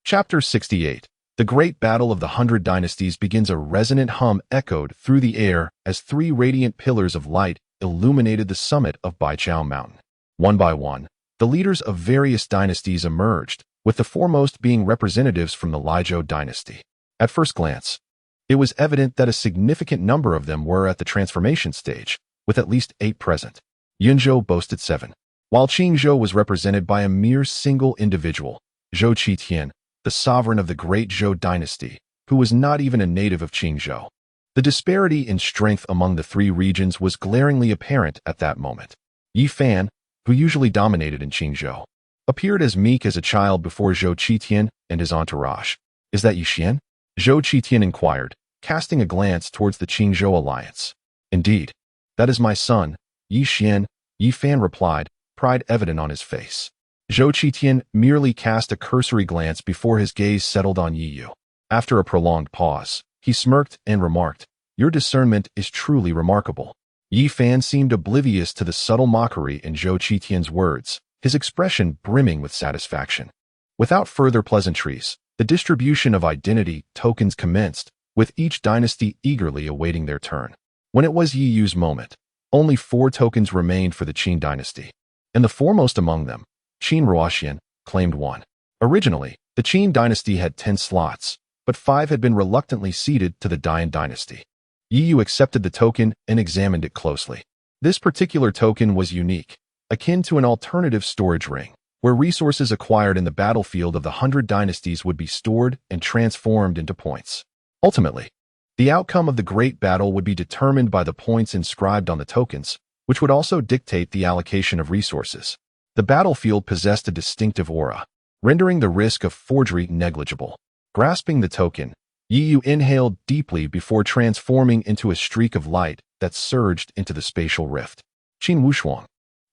Chapter 68. The Great Battle of the 100 Dynasties begins. A resonant hum echoed through the air as 3 radiant pillars of light illuminated the summit of Baichao Mountain. One by one, the leaders of various dynasties emerged, with the foremost being representatives from the Lijiao dynasty. At first glance, it was evident that a significant number of them were at the transformation stage, with at least 8 present. Yunzhou boasted 7, while Qingzhou was represented by a mere single individual, Zhou Qitian, the sovereign of the Great Zhou dynasty, who was not even a native of Qingzhou. The disparity in strength among the 3 regions was glaringly apparent at that moment. Yi Fan, who usually dominated in Qingzhou, appeared as meek as a child before Zhou Qitian and his entourage. Is that Yi Xian? Zhou Qitian inquired, casting a glance towards the Qingzhou alliance. Indeed, that is my son, Yi Xian, Yi Fan replied, pride evident on his face. Zhou Qitian merely cast a cursory glance before his gaze settled on Yi Yu. After a prolonged pause, he smirked and remarked, "Your discernment is truly remarkable." Yi Fan seemed oblivious to the subtle mockery in Zhou Qitian's words, his expression brimming with satisfaction. Without further pleasantries, the distribution of identity tokens commenced, with each dynasty eagerly awaiting their turn. When it was Yi Yu's moment, only 4 tokens remained for the Qin dynasty, and the foremost among them, Qin Ruoxian, claimed 1. Originally, the Qin dynasty had 10 slots, but 5 had been reluctantly ceded to the Dian dynasty. Yi Yu accepted the token and examined it closely. This particular token was unique, akin to an alternative storage ring, where resources acquired in the battlefield of the 100 dynasties would be stored and transformed into points. Ultimately, the outcome of the great battle would be determined by the points inscribed on the tokens, which would also dictate the allocation of resources. The battlefield possessed a distinctive aura, rendering the risk of forgery negligible. Grasping the token, Yi Yu inhaled deeply before transforming into a streak of light that surged into the spatial rift. Qin Wushuang,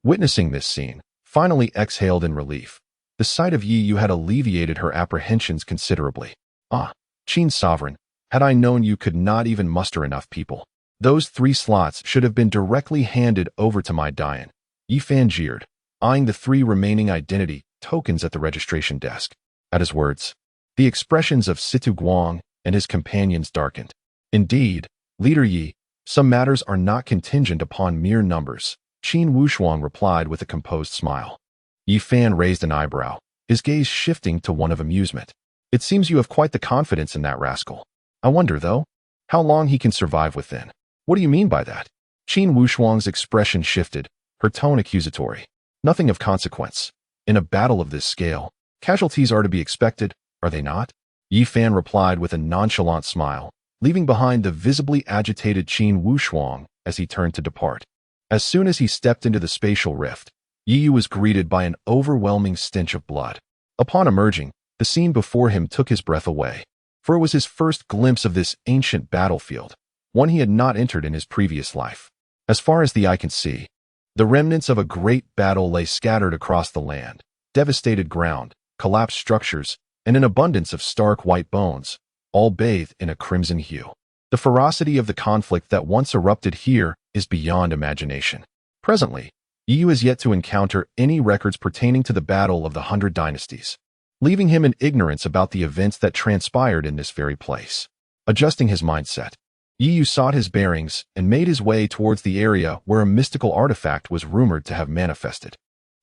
witnessing this scene, finally exhaled in relief. The sight of Yi Yu had alleviated her apprehensions considerably. "Ah, Qin sovereign, had I known you could not even muster enough people. Those 3 slots should have been directly handed over to my Dian." Yi Fan jeered, eyeing the 3 remaining identity tokens at the registration desk. At his words, the expressions of Situ Guang and his companions darkened. "Indeed, Leader Yi, some matters are not contingent upon mere numbers," Qin Wushuang replied with a composed smile. Yi Fan raised an eyebrow, his gaze shifting to one of amusement. "It seems you have quite the confidence in that rascal. I wonder, though, how long he can survive within." "What do you mean by that?" Qin Wushuang's expression shifted, her tone accusatory. "Nothing of consequence. In a battle of this scale, casualties are to be expected, are they not?" Yi Fan replied with a nonchalant smile, leaving behind the visibly agitated Qin Wushuang as he turned to depart. As soon as he stepped into the spatial rift, Yi Yu was greeted by an overwhelming stench of blood. Upon emerging, the scene before him took his breath away, for it was his first glimpse of this ancient battlefield, one he had not entered in his previous life. As far as the eye can see, the remnants of a great battle lay scattered across the land, devastated ground, collapsed structures, and an abundance of stark white bones, all bathed in a crimson hue. The ferocity of the conflict that once erupted here is beyond imagination. Presently, Yi Yu has yet to encounter any records pertaining to the battle of the 100 dynasties, leaving him in ignorance about the events that transpired in this very place. Adjusting his mindset, Yi Yu sought his bearings and made his way towards the area where a mystical artifact was rumored to have manifested.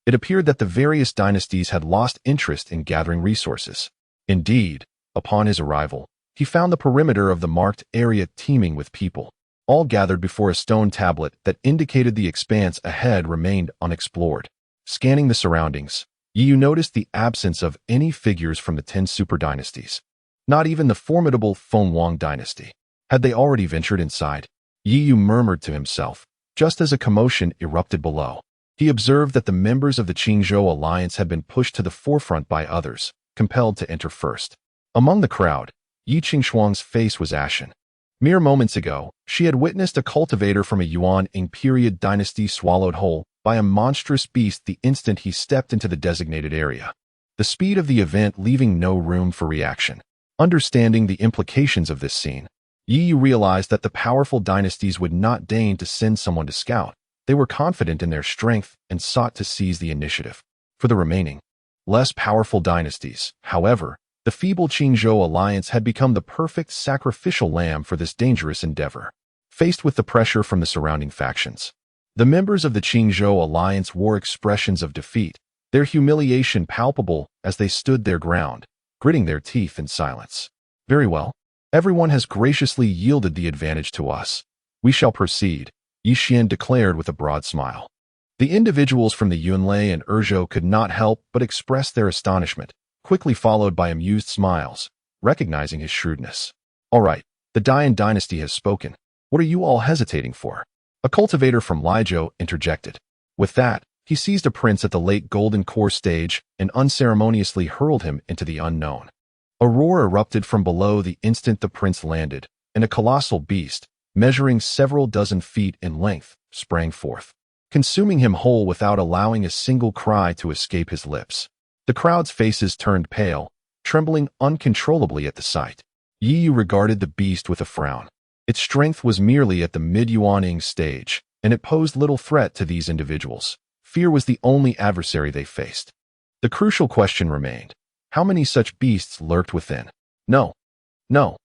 It appeared that the various dynasties had lost interest in gathering resources. Indeed, upon his arrival, he found the perimeter of the marked area teeming with people, all gathered before a stone tablet that indicated the expanse ahead remained unexplored. Scanning the surroundings, Yi Yu noticed the absence of any figures from the 10 super dynasties. Not even the formidable Feng Wang dynasty. Had they already ventured inside? Yi Yu murmured to himself, just as a commotion erupted below. He observed that the members of the Qingzhou alliance had been pushed to the forefront by others, compelled to enter first. Among the crowd, Yi Qingshuang's face was ashen. Mere moments ago, she had witnessed a cultivator from a Yuan-ing period dynasty swallowed whole by a monstrous beast the instant he stepped into the designated area. The speed of the event leaving no room for reaction. Understanding the implications of this scene, Yi Yu realized that the powerful dynasties would not deign to send someone to scout. They were confident in their strength and sought to seize the initiative. For the remaining, less powerful dynasties, however, the feeble Qingzhou alliance had become the perfect sacrificial lamb for this dangerous endeavor. Faced with the pressure from the surrounding factions, the members of the Qingzhou alliance wore expressions of defeat, their humiliation palpable as they stood their ground, gritting their teeth in silence. "Very well. Everyone has graciously yielded the advantage to us. We shall proceed," Yi Xian declared with a broad smile. The individuals from the Yunlei and Erzhou could not help but express their astonishment, quickly followed by amused smiles, recognizing his shrewdness. "All right, the Dian dynasty has spoken. What are you all hesitating for?" A cultivator from Lijiao interjected. With that, he seized a prince at the late Golden Core stage and unceremoniously hurled him into the unknown. A roar erupted from below the instant the prince landed, and a colossal beast, measuring several dozen feet in length, sprang forth, consuming him whole without allowing a single cry to escape his lips. The crowd's faces turned pale, trembling uncontrollably at the sight. Yi Yu regarded the beast with a frown. Its strength was merely at the mid-Yuaning stage, and it posed little threat to these individuals. Fear was the only adversary they faced. The crucial question remained. How many such beasts lurked within? No. No.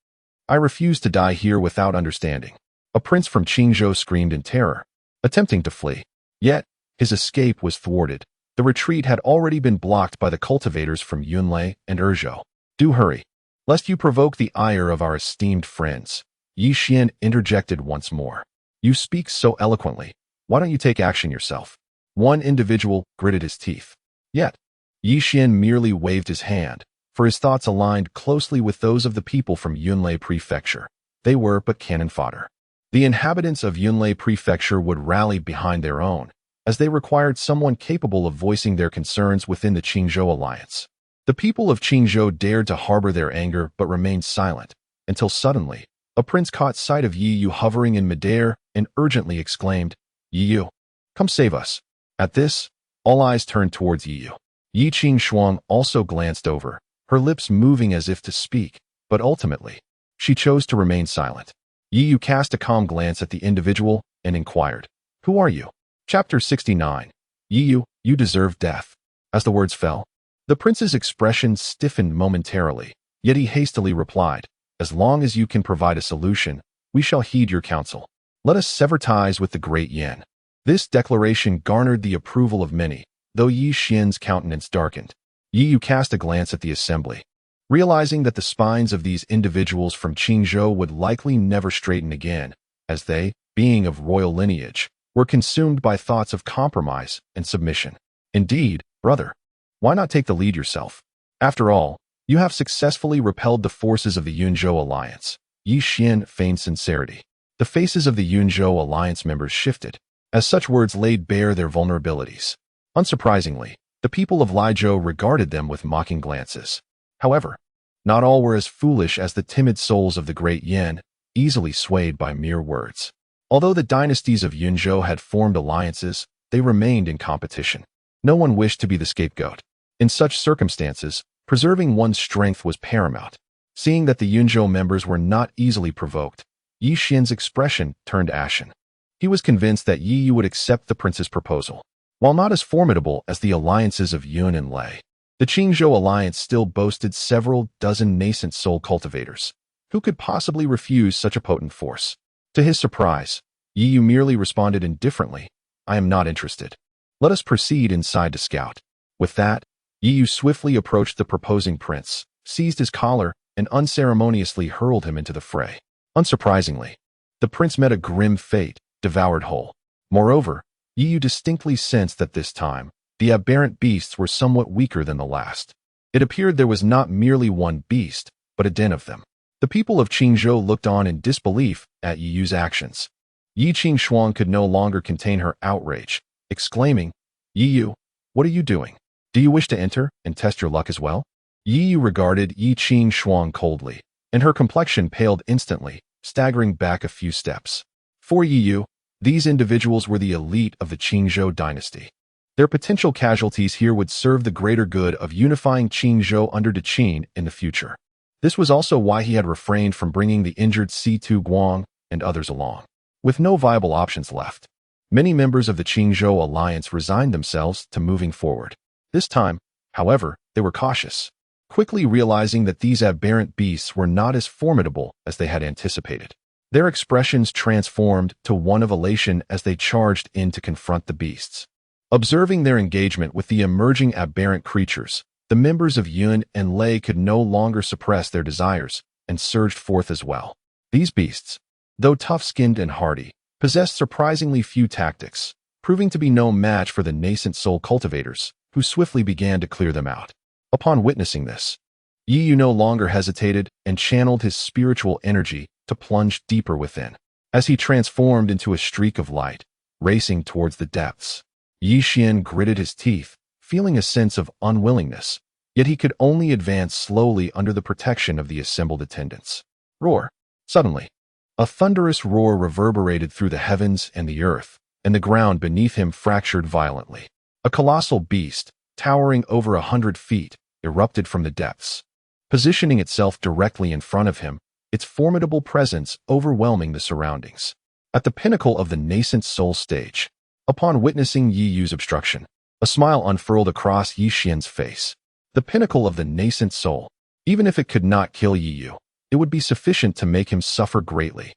I refuse to die here without understanding. A prince from Qingzhou screamed in terror, attempting to flee. Yet, his escape was thwarted. The retreat had already been blocked by the cultivators from Yunlei and Erzhou. Do hurry, lest you provoke the ire of our esteemed friends. Yi Xian interjected once more. You speak so eloquently. Why don't you take action yourself? One individual gritted his teeth. Yet, Yi Xian merely waved his hand, for his thoughts aligned closely with those of the people from Yunlei Prefecture. They were but cannon fodder. The inhabitants of Yunlei Prefecture would rally behind their own, as they required someone capable of voicing their concerns within the Qingzhou alliance. The people of Qingzhou dared to harbor their anger but remained silent, until suddenly, a prince caught sight of Yi Yu hovering in midair and urgently exclaimed, Yi Yu, come save us. At this, all eyes turned towards Yi Yu. Yi Qing also glanced over, her lips moving as if to speak, but ultimately, she chose to remain silent. Yi Yu cast a calm glance at the individual and inquired, Who are you? Chapter 69. Yi Yu, you deserve death. As the words fell, the prince's expression stiffened momentarily, yet he hastily replied, As long as you can provide a solution, we shall heed your counsel. Let us sever ties with the great Yin. This declaration garnered the approval of many, though Yi Xian's countenance darkened. Yi Yu cast a glance at the assembly. Realizing that the spines of these individuals from Qingzhou would likely never straighten again, as they, being of royal lineage, were consumed by thoughts of compromise and submission. Indeed, brother, why not take the lead yourself? After all, you have successfully repelled the forces of the Yunzhou alliance. Yi Xian feigned sincerity. The faces of the Yunzhou alliance members shifted, as such words laid bare their vulnerabilities. Unsurprisingly, the people of Liezhou regarded them with mocking glances. However, not all were as foolish as the timid souls of the great Yin, easily swayed by mere words. Although the dynasties of Yunzhou had formed alliances, they remained in competition. No one wished to be the scapegoat. In such circumstances, preserving one's strength was paramount. Seeing that the Yunzhou members were not easily provoked, Yi Xian's expression turned ashen. He was convinced that Yi Yu would accept the prince's proposal. While not as formidable as the alliances of Yun and Lei, the Qingzhou alliance still boasted several dozen nascent soul cultivators. Who could possibly refuse such a potent force? To his surprise, Yi Yu merely responded indifferently, I am not interested. Let us proceed inside to scout. With that, Yi Yu swiftly approached the proposing prince, seized his collar, and unceremoniously hurled him into the fray. Unsurprisingly, the prince met a grim fate, devoured whole. Moreover, Yi Yu distinctly sensed that this time, the aberrant beasts were somewhat weaker than the last. It appeared there was not merely one beast, but a den of them. The people of Qingzhou looked on in disbelief at Yi Yu's actions. Yi Qingshuang could no longer contain her outrage, exclaiming, Yi Yu, what are you doing? Do you wish to enter and test your luck as well? Yi Yu regarded Yi Qingshuang coldly, and her complexion paled instantly, staggering back a few steps. For Yi Yu, these individuals were the elite of the Qingzhou dynasty. Their potential casualties here would serve the greater good of unifying Qingzhou under Deqin in the future. This was also why he had refrained from bringing the injured Si-Tu Guang and others along. With no viable options left, many members of the Qingzhou alliance resigned themselves to moving forward. This time, however, they were cautious, quickly realizing that these aberrant beasts were not as formidable as they had anticipated. Their expressions transformed to one of elation as they charged in to confront the beasts. Observing their engagement with the emerging aberrant creatures, the members of Yun and Lei could no longer suppress their desires and surged forth as well. These beasts, though tough-skinned and hardy, possessed surprisingly few tactics, proving to be no match for the nascent soul cultivators, who swiftly began to clear them out. Upon witnessing this, Yi Yu no longer hesitated and channeled his spiritual energy to plunge deeper within. As he transformed into a streak of light, racing towards the depths, Yi Xian gritted his teeth, feeling a sense of unwillingness, yet he could only advance slowly under the protection of the assembled attendants. Roar! Suddenly, a thunderous roar reverberated through the heavens and the earth, and the ground beneath him fractured violently. A colossal beast, towering over 100 feet, erupted from the depths. Positioning itself directly in front of him, its formidable presence overwhelming the surroundings. At the pinnacle of the nascent soul stage, upon witnessing Yi Yu's obstruction, a smile unfurled across Yi Xian's face. The pinnacle of the nascent soul. Even if it could not kill Yi Yu, it would be sufficient to make him suffer greatly.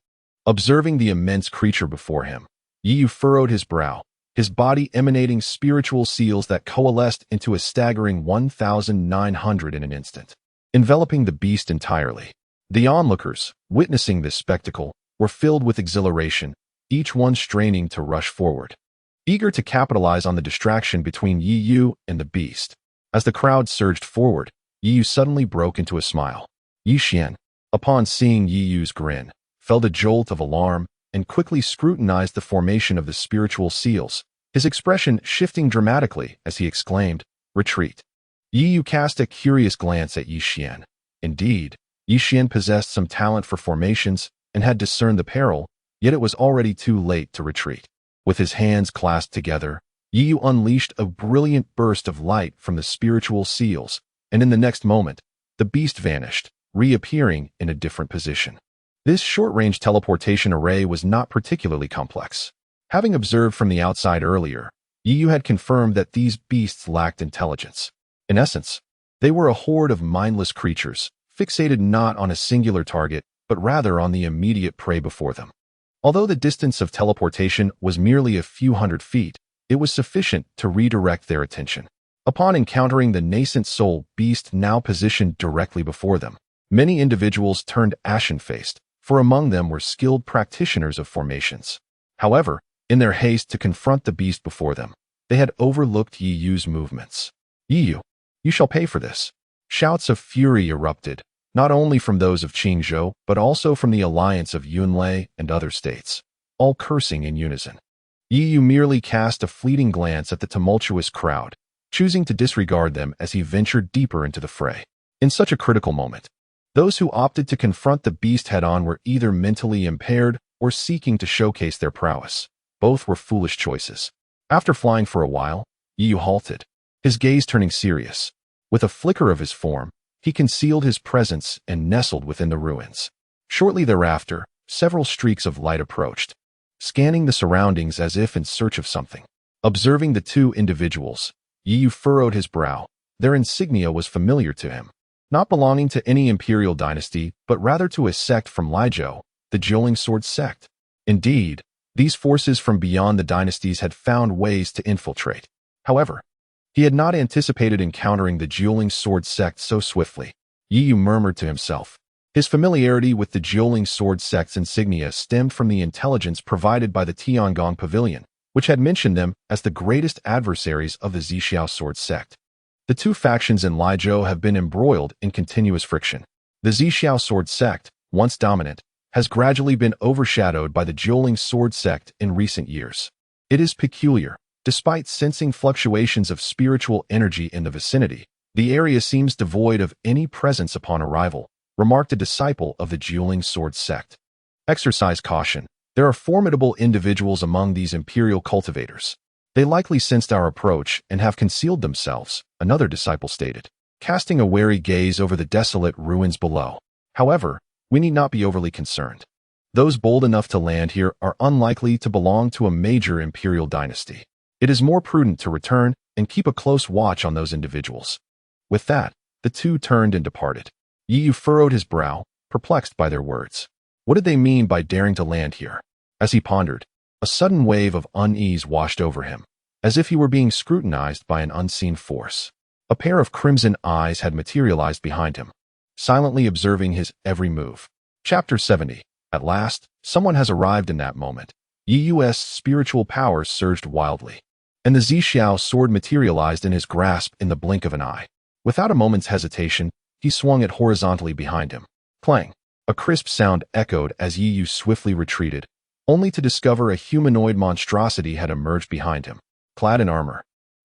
Observing the immense creature before him, Yi Yu furrowed his brow, his body emanating spiritual seals that coalesced into a staggering 1,900 in an instant, enveloping the beast entirely. The onlookers, witnessing this spectacle, were filled with exhilaration, each one straining to rush forward, eager to capitalize on the distraction between Yi Yu and the beast. As the crowd surged forward, Yi Yu suddenly broke into a smile. Yi Xian, upon seeing Yi Yu's grin, felt a jolt of alarm and quickly scrutinized the formation of the spiritual seals, his expression shifting dramatically as he exclaimed, "Retreat." Yi Yu cast a curious glance at Yi Xian. Indeed, Yi Xian possessed some talent for formations and had discerned the peril, yet it was already too late to retreat. With his hands clasped together, Yi Yu unleashed a brilliant burst of light from the spiritual seals, and in the next moment, the beast vanished, reappearing in a different position. This short-range teleportation array was not particularly complex. Having observed from the outside earlier, Yi Yu had confirmed that these beasts lacked intelligence. In essence, they were a horde of mindless creatures, fixated not on a singular target, but rather on the immediate prey before them. Although the distance of teleportation was merely a few hundred feet, it was sufficient to redirect their attention. Upon encountering the nascent soul beast now positioned directly before them, many individuals turned ashen-faced, for among them were skilled practitioners of formations. However, in their haste to confront the beast before them, they had overlooked Yi Yu's movements. "Yi Yu, you shall pay for this." Shouts of fury erupted, not only from those of Qingzhou, but also from the alliance of Yunlei and other states, all cursing in unison. Yi Yu merely cast a fleeting glance at the tumultuous crowd, choosing to disregard them as he ventured deeper into the fray. In such a critical moment, those who opted to confront the beast head-on were either mentally impaired or seeking to showcase their prowess. Both were foolish choices. After flying for a while, Yi Yu halted, his gaze turning serious. With a flicker of his form, he concealed his presence and nestled within the ruins. Shortly thereafter, several streaks of light approached, scanning the surroundings as if in search of something. Observing the two individuals, Yi Yu furrowed his brow. Their insignia was familiar to him. Not belonging to any imperial dynasty, but rather to a sect from Lizhou, the Dueling Sword sect. Indeed, these forces from beyond the dynasties had found ways to infiltrate. However, he had not anticipated encountering the Dueling Sword sect so swiftly. Yi Yu murmured to himself. His familiarity with the Dueling Sword sect's insignia stemmed from the intelligence provided by the Tiangong Pavilion, which had mentioned them as the greatest adversaries of the Zixiao Sword sect. The two factions in Lizhou have been embroiled in continuous friction. The Zixiao Sword sect, once dominant, has gradually been overshadowed by the Dueling Sword sect in recent years. It is peculiar. Despite sensing fluctuations of spiritual energy in the vicinity, the area seems devoid of any presence upon arrival, remarked a disciple of the Dueling Sword sect. Exercise caution. There are formidable individuals among these imperial cultivators. They likely sensed our approach and have concealed themselves, another disciple stated, casting a wary gaze over the desolate ruins below. However, we need not be overly concerned. Those bold enough to land here are unlikely to belong to a major imperial dynasty. It is more prudent to return and keep a close watch on those individuals. With that, the two turned and departed. Yi Yu furrowed his brow, perplexed by their words. What did they mean by daring to land here? As he pondered, a sudden wave of unease washed over him, as if he were being scrutinized by an unseen force. A pair of crimson eyes had materialized behind him, silently observing his every move. Chapter 70. At last, someone has arrived. In that moment, Yi Yu's spiritual powers surged wildly, and the Zixiao sword materialized in his grasp in the blink of an eye. Without a moment's hesitation, he swung it horizontally behind him. Clang! A crisp sound echoed as Yi Yu swiftly retreated, only to discover a humanoid monstrosity had emerged behind him, clad in armor.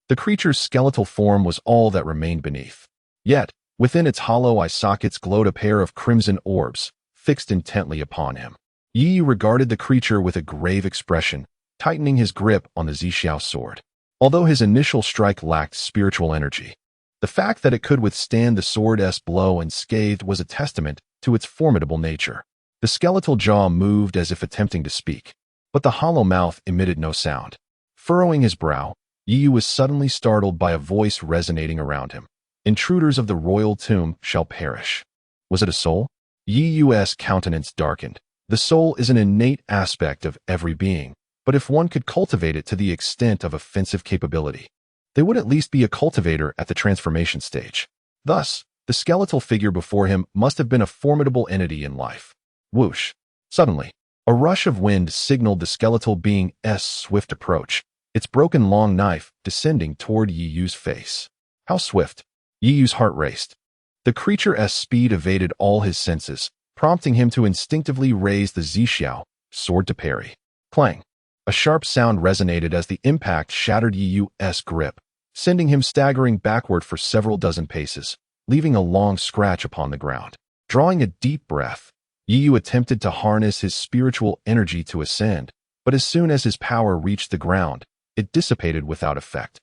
The creature's skeletal form was all that remained beneath. Yet, within its hollow eye sockets glowed a pair of crimson orbs, fixed intently upon him. Yi Yu regarded the creature with a grave expression, tightening his grip on the Zixiao sword. Although his initial strike lacked spiritual energy, the fact that it could withstand the sword's blow unscathed was a testament to its formidable nature. The skeletal jaw moved as if attempting to speak, but the hollow mouth emitted no sound. Furrowing his brow, Yi was suddenly startled by a voice resonating around him. "Intruders of the royal tomb shall perish." Was it a soul? Yi's countenance darkened. The soul is an innate aspect of every being, but if one could cultivate it to the extent of offensive capability, they would at least be a cultivator at the transformation stage. Thus, the skeletal figure before him must have been a formidable entity in life. Whoosh! Suddenly, a rush of wind signaled the skeletal being's swift approach, its broken long knife descending toward Yi's face. How swift! Yi's heart raced. The creature's speed evaded all his senses, prompting him to instinctively raise the zixiao, sword to parry. Clang! A sharp sound resonated as the impact shattered Yi's grip, sending him staggering backward for several dozen paces, leaving a long scratch upon the ground. Drawing a deep breath, Yi attempted to harness his spiritual energy to ascend, but as soon as his power reached the ground, it dissipated without effect.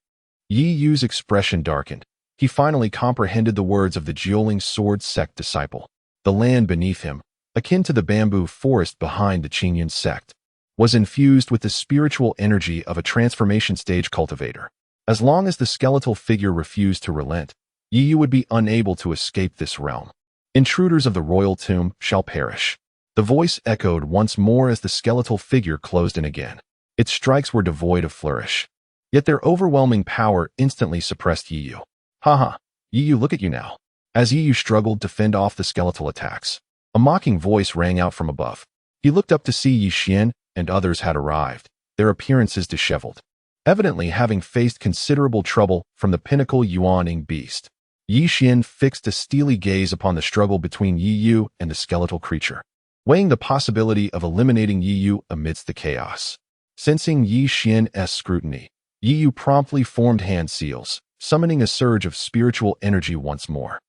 Yi's expression darkened. He finally comprehended the words of the Jiuling sword sect disciple. The land beneath him, akin to the bamboo forest behind the Qingyun sect, was infused with the spiritual energy of a transformation stage cultivator. As long as the skeletal figure refused to relent, Yi would be unable to escape this realm. "Intruders of the royal tomb shall perish." The voice echoed once more as the skeletal figure closed in again. Its strikes were devoid of flourish, yet their overwhelming power instantly suppressed Yi. "Haha, Yi, look at you now." As Yi struggled to fend off the skeletal attacks, a mocking voice rang out from above. He looked up to see Yi Xian and others had arrived, their appearances disheveled, evidently having faced considerable trouble from the pinnacle Yuaning beast. Yi Xian fixed a steely gaze upon the struggle between Yi and the skeletal creature, weighing the possibility of eliminating Yi amidst the chaos. Sensing Yi Xian's scrutiny, Yi promptly formed hand seals, summoning a surge of spiritual energy once more.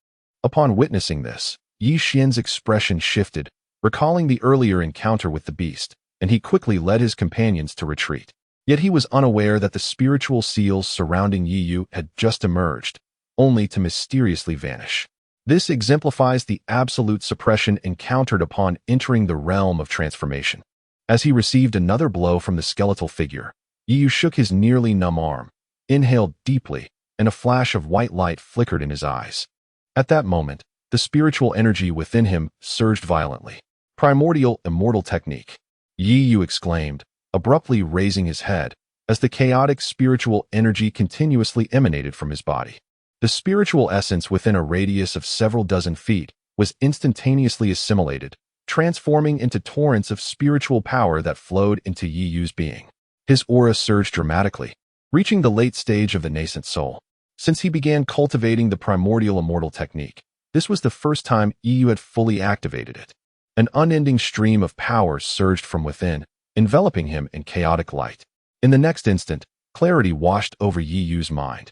Upon witnessing this, Yi Xian's expression shifted, recalling the earlier encounter with the beast, and he quickly led his companions to retreat. Yet he was unaware that the spiritual seals surrounding Yi had just emerged, only to mysteriously vanish. This exemplifies the absolute suppression encountered upon entering the realm of transformation. As he received another blow from the skeletal figure, Yi shook his nearly numb arm, inhaled deeply, and a flash of white light flickered in his eyes. At that moment, the spiritual energy within him surged violently. "Primordial immortal technique," Yi exclaimed, abruptly raising his head, as the chaotic spiritual energy continuously emanated from his body. The spiritual essence within a radius of several dozen feet was instantaneously assimilated, transforming into torrents of spiritual power that flowed into Yi's being. His aura surged dramatically, reaching the late stage of the nascent soul. Since he began cultivating the primordial immortal technique, this was the first time Yi had fully activated it. An unending stream of power surged from within, enveloping him in chaotic light. In the next instant, clarity washed over Yi's mind.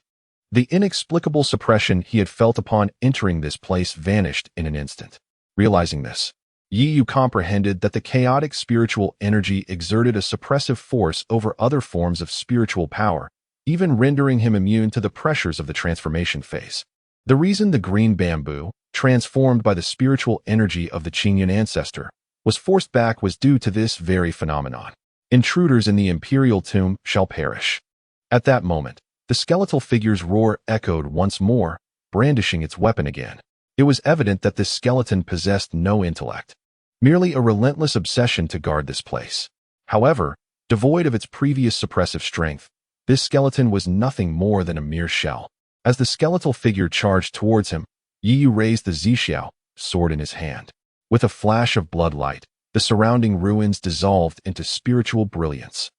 The inexplicable suppression he had felt upon entering this place vanished in an instant. Realizing this, Yi comprehended that the chaotic spiritual energy exerted a suppressive force over other forms of spiritual power, even rendering him immune to the pressures of the transformation phase. The reason the green bamboo, transformed by the spiritual energy of the Qingyun ancestor, was forced back was due to this very phenomenon. "Intruders in the imperial tomb shall perish." At that moment, the skeletal figure's roar echoed once more, brandishing its weapon again. It was evident that this skeleton possessed no intellect, merely a relentless obsession to guard this place. However, devoid of its previous suppressive strength, this skeleton was nothing more than a mere shell. As the skeletal figure charged towards him, Yi raised the zixiao, sword in his hand. With a flash of bloodlight, the surrounding ruins dissolved into spiritual brilliance,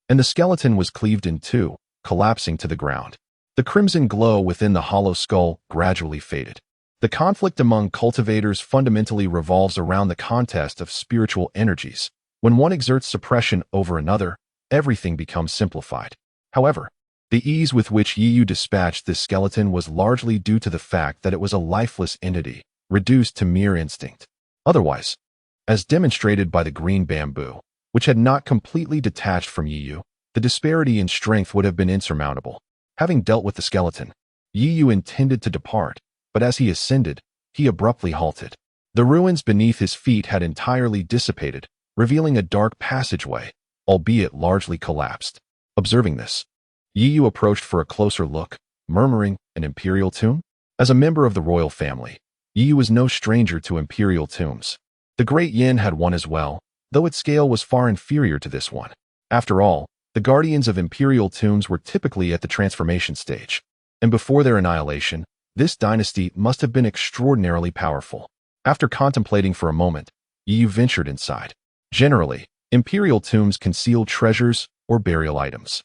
and the skeleton was cleaved in two, collapsing to the ground. The crimson glow within the hollow skull gradually faded. The conflict among cultivators fundamentally revolves around the contest of spiritual energies. When one exerts suppression over another, everything becomes simplified. However, the ease with which Yi dispatched this skeleton was largely due to the fact that it was a lifeless entity, reduced to mere instinct. Otherwise, as demonstrated by the green bamboo, which had not completely detached from Yi, the disparity in strength would have been insurmountable. Having dealt with the skeleton, Yi intended to depart, but as he ascended, he abruptly halted. The ruins beneath his feet had entirely dissipated, revealing a dark passageway, albeit largely collapsed. Observing this, Yi Yu approached for a closer look, murmuring, "An imperial tomb?" As a member of the royal family, Yi Yu was no stranger to imperial tombs. The Great Yin had one as well, though its scale was far inferior to this one. After all, the guardians of imperial tombs were typically at the transformation stage, and before their annihilation, this dynasty must have been extraordinarily powerful. After contemplating for a moment, Yi Yu ventured inside. Generally, imperial tombs conceal treasures or burial items,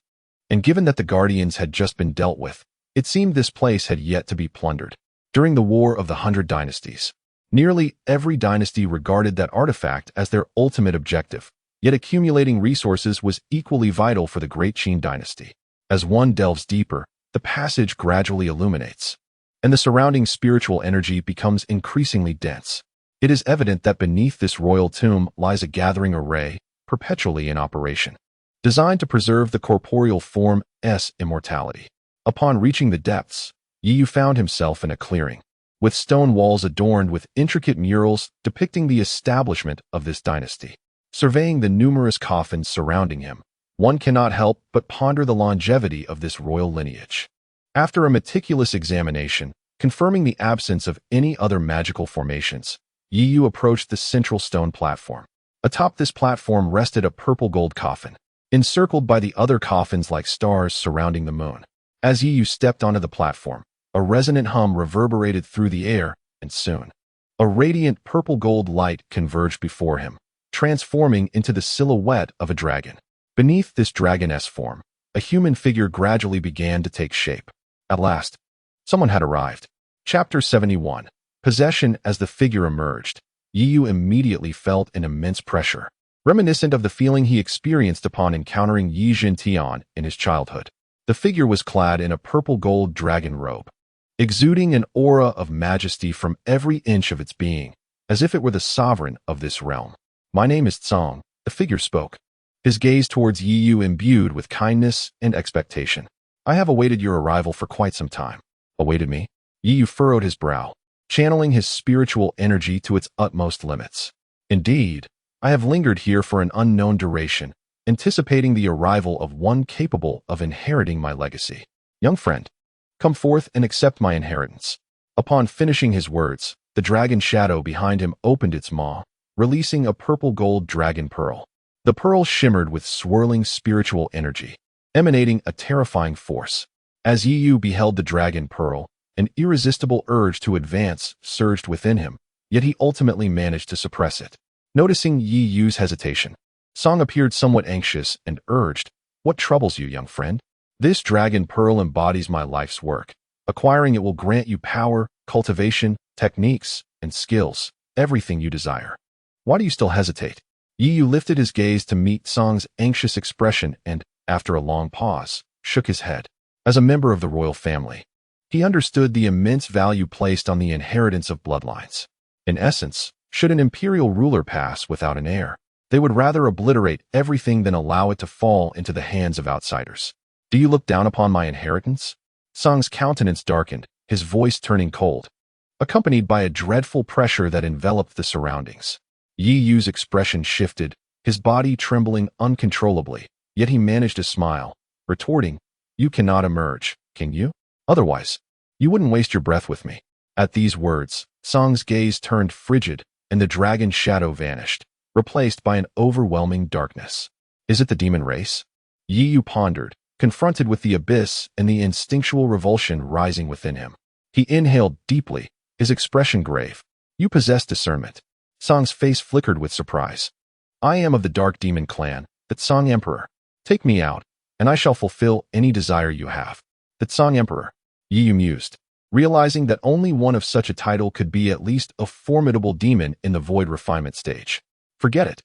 and given that the guardians had just been dealt with, it seemed this place had yet to be plundered. During the War of the 100 Dynasties, nearly every dynasty regarded that artifact as their ultimate objective, yet accumulating resources was equally vital for the Great Qin dynasty. As one delves deeper, the passage gradually illuminates, and the surrounding spiritual energy becomes increasingly dense. It is evident that beneath this royal tomb lies a gathering array, perpetually in operation, designed to preserve the corporeal form's immortality. Upon reaching the depths, Yi Yu found himself in a clearing, with stone walls adorned with intricate murals depicting the establishment of this dynasty. Surveying the numerous coffins surrounding him, one cannot help but ponder the longevity of this royal lineage. After a meticulous examination, confirming the absence of any other magical formations, Yi Yu approached the central stone platform. Atop this platform rested a purple-gold coffin, encircled by the other coffins like stars surrounding the moon. As Yi Yu stepped onto the platform, a resonant hum reverberated through the air, and soon, a radiant purple-gold light converged before him, transforming into the silhouette of a dragon. Beneath this dragon-esque form, a human figure gradually began to take shape. At last, someone had arrived. Chapter 71. Possession. As the figure emerged, Yi Yu immediately felt an immense pressure, reminiscent of the feeling he experienced upon encountering Yi Jintian in his childhood. The figure was clad in a purple-gold dragon robe, exuding an aura of majesty from every inch of its being, as if it were the sovereign of this realm. "My name is Tsong," the figure spoke, his gaze towards Yi Yu imbued with kindness and expectation. "I have awaited your arrival for quite some time." "Awaited me?" Yi Yu furrowed his brow, channeling his spiritual energy to its utmost limits. "Indeed, I have lingered here for an unknown duration, anticipating the arrival of one capable of inheriting my legacy. Young friend, come forth and accept my inheritance." Upon finishing his words, the dragon shadow behind him opened its maw, releasing a purple-gold dragon pearl. The pearl shimmered with swirling spiritual energy, emanating a terrifying force. As Yi Yu beheld the dragon pearl, an irresistible urge to advance surged within him, yet he ultimately managed to suppress it. Noticing Yi Yu's hesitation, Song appeared somewhat anxious and urged, "What troubles you, young friend? This dragon pearl embodies my life's work. Acquiring it will grant you power, cultivation, techniques, and skills, everything you desire. Why do you still hesitate?" Yi Yu lifted his gaze to meet Song's anxious expression and, after a long pause, shook his head. As a member of the royal family, he understood the immense value placed on the inheritance of bloodlines. In essence, should an imperial ruler pass without an heir, they would rather obliterate everything than allow it to fall into the hands of outsiders. "Do you look down upon my inheritance?" Song's countenance darkened, his voice turning cold, accompanied by a dreadful pressure that enveloped the surroundings. Yi Yu's expression shifted, his body trembling uncontrollably, yet he managed to smile, retorting, "You cannot emerge, can you? Otherwise, you wouldn't waste your breath with me." At these words, Song's gaze turned frigid, and the dragon shadow vanished, replaced by an overwhelming darkness. "Is it the demon race?" Yi Yu pondered, confronted with the abyss and the instinctual revulsion rising within him. He inhaled deeply, his expression grave. "You possess discernment." Song's face flickered with surprise. "I am of the Dark Demon clan, the Song Emperor. Take me out, and I shall fulfill any desire you have." The Song Emperor, Yi Yu mused, realizing that only one of such a title could be at least a formidable demon in the void refinement stage. "Forget it.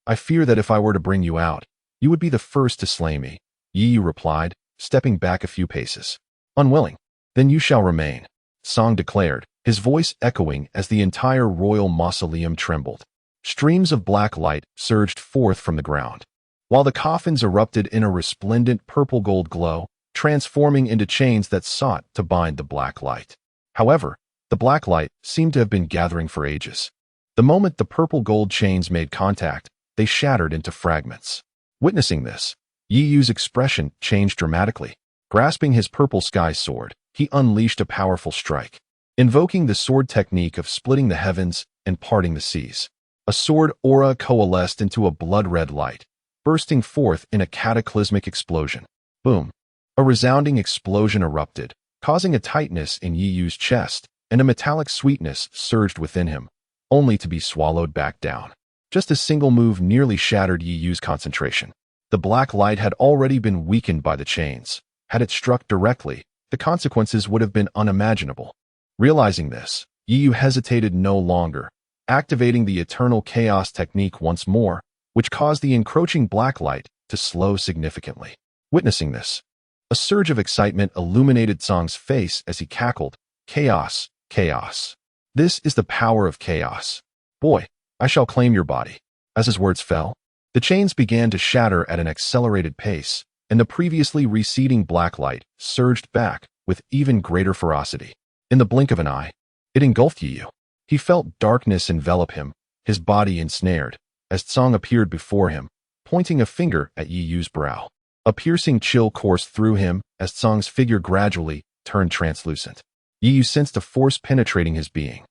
I fear that if I were to bring you out, you would be the first to slay me," Yi Yu replied, stepping back a few paces. "Unwilling? Then you shall remain," Song declared, his voice echoing as the entire royal mausoleum trembled. Streams of black light surged forth from the ground, while the coffins erupted in a resplendent purple-gold glow, transforming into chains that sought to bind the black light. However, the black light seemed to have been gathering for ages. The moment the purple gold chains made contact, they shattered into fragments. Witnessing this, Yi Yu's expression changed dramatically. Grasping his purple sky sword, he unleashed a powerful strike, invoking the sword technique of splitting the heavens and parting the seas. A sword aura coalesced into a blood-red light, bursting forth in a cataclysmic explosion. Boom! A resounding explosion erupted, causing a tightness in Yi Yu's chest, and a metallic sweetness surged within him, only to be swallowed back down. Just a single move nearly shattered Yi Yu's concentration. The black light had already been weakened by the chains. Had it struck directly, the consequences would have been unimaginable. Realizing this, Yi Yu hesitated no longer, activating the Eternal Chaos technique once more, which caused the encroaching black light to slow significantly. Witnessing this, a surge of excitement illuminated Song's face as he cackled, "Chaos, chaos. This is the power of chaos. Boy, I shall claim your body." As his words fell, the chains began to shatter at an accelerated pace, and the previously receding black light surged back with even greater ferocity. In the blink of an eye, it engulfed Yi Yu. He felt darkness envelop him, his body ensnared, as Tsong appeared before him, pointing a finger at Yi Yu's brow. A piercing chill coursed through him as Tsong's figure gradually turned translucent. Yi Yu sensed a force penetrating his being.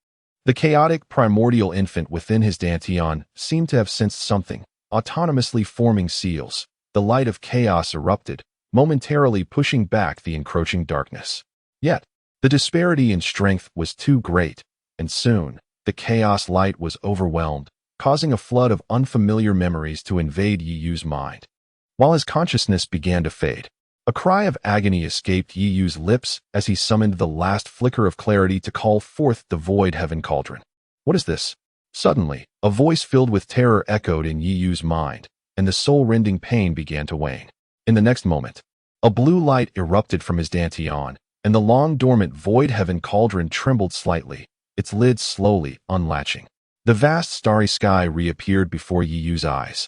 The chaotic primordial infant within his dantian seemed to have sensed something, autonomously forming seals. The light of chaos erupted, momentarily pushing back the encroaching darkness. Yet, the disparity in strength was too great, and soon, the chaos light was overwhelmed, causing a flood of unfamiliar memories to invade Yi Yu's mind. While his consciousness began to fade, a cry of agony escaped Yi Yu's lips as he summoned the last flicker of clarity to call forth the void heaven cauldron. What is this? Suddenly, a voice filled with terror echoed in Yi Yu's mind, and the soul-rending pain began to wane. In the next moment, a blue light erupted from his dantian, and the long-dormant void heaven cauldron trembled slightly, its lid slowly unlatching. The vast starry sky reappeared before Yi Yu's eyes.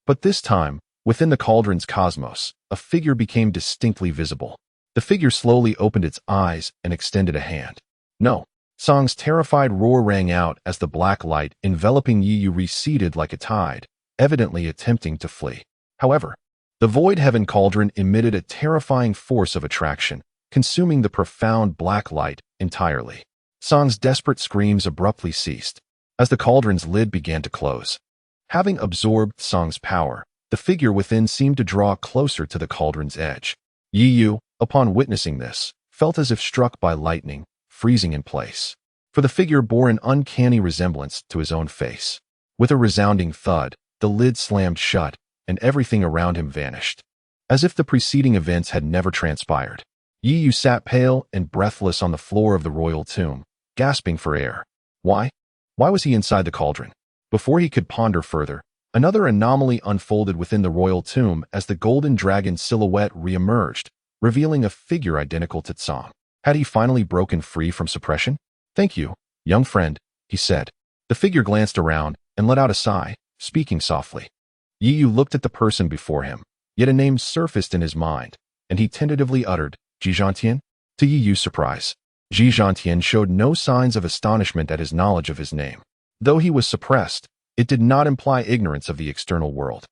But this time, within the cauldron's cosmos, a figure became distinctly visible. The figure slowly opened its eyes and extended a hand. "No!" Song's terrified roar rang out as the black light enveloping Yi Yu receded like a tide, evidently attempting to flee. However, the void heaven cauldron emitted a terrifying force of attraction, consuming the profound black light entirely. Song's desperate screams abruptly ceased, as the cauldron's lid began to close. Having absorbed Song's power, the figure within seemed to draw closer to the cauldron's edge. Yi Yu, upon witnessing this, felt as if struck by lightning, freezing in place. For the figure bore an uncanny resemblance to his own face. With a resounding thud, the lid slammed shut, and everything around him vanished, as if the preceding events had never transpired. Yi Yu sat pale and breathless on the floor of the royal tomb, gasping for air. Why? Why was he inside the cauldron? Before he could ponder further, another anomaly unfolded within the royal tomb as the golden dragon silhouette re-emerged, revealing a figure identical to Tsong. Had he finally broken free from suppression? "Thank you, young friend," he said. The figure glanced around and let out a sigh, speaking softly. Yi Yu looked at the person before him, yet a name surfaced in his mind, and he tentatively uttered, "Ji Zhantian?" To Yi Yu's surprise, Ji Zhantian showed no signs of astonishment at his knowledge of his name. Though he was suppressed, it did not imply ignorance of the external world.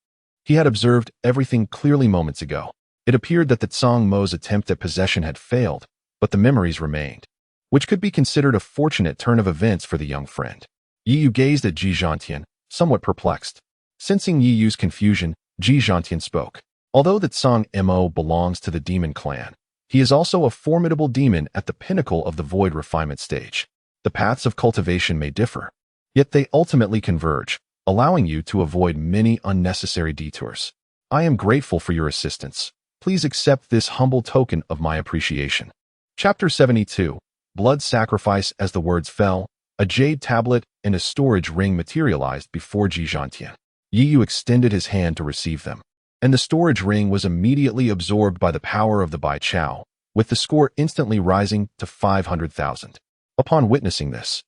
He had observed everything clearly moments ago. It appeared that the Tsong Mo's attempt at possession had failed, but the memories remained, which could be considered a fortunate turn of events for the young friend. Yi Yu gazed at Ji Zhantian, somewhat perplexed. Sensing Yi Yu's confusion, Ji Zhantian spoke. Although the Tsong Mo belongs to the demon clan, he is also a formidable demon at the pinnacle of the void refinement stage. The paths of cultivation may differ, yet they ultimately converge, allowing you to avoid many unnecessary detours. I am grateful for your assistance. Please accept this humble token of my appreciation. Chapter 72. Blood Sacrifice. As the words fell, a jade tablet and a storage ring materialized before Ji Zhantian. Yi Yu extended his hand to receive them, and the storage ring was immediately absorbed by the power of the Bai Chao, with the score instantly rising to 500,000. Upon witnessing this,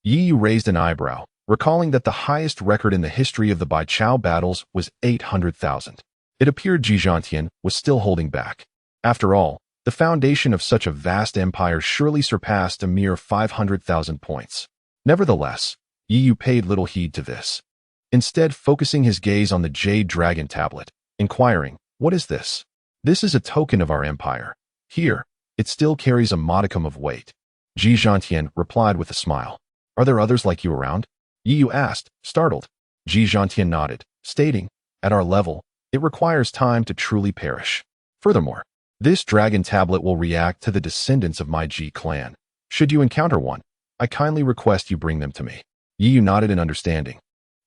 Yi Yu raised an eyebrow, recalling that the highest record in the history of the Bai Chao battles was 800,000. It appeared Ji Zhantian was still holding back. After all, the foundation of such a vast empire surely surpassed a mere 500,000 points. Nevertheless, Yi Yu paid little heed to this, instead focusing his gaze on the jade dragon tablet, inquiring, "What is this?" "This is a token of our empire. Here, it still carries a modicum of weight." Ji Zhantian replied with a smile. "Are there others like you around?" Yi Yu asked, startled. Ji Zhantian nodded, stating, "At our level, it requires time to truly perish. Furthermore, this dragon tablet will react to the descendants of my Ji clan. Should you encounter one, I kindly request you bring them to me." Yi Yu nodded in understanding,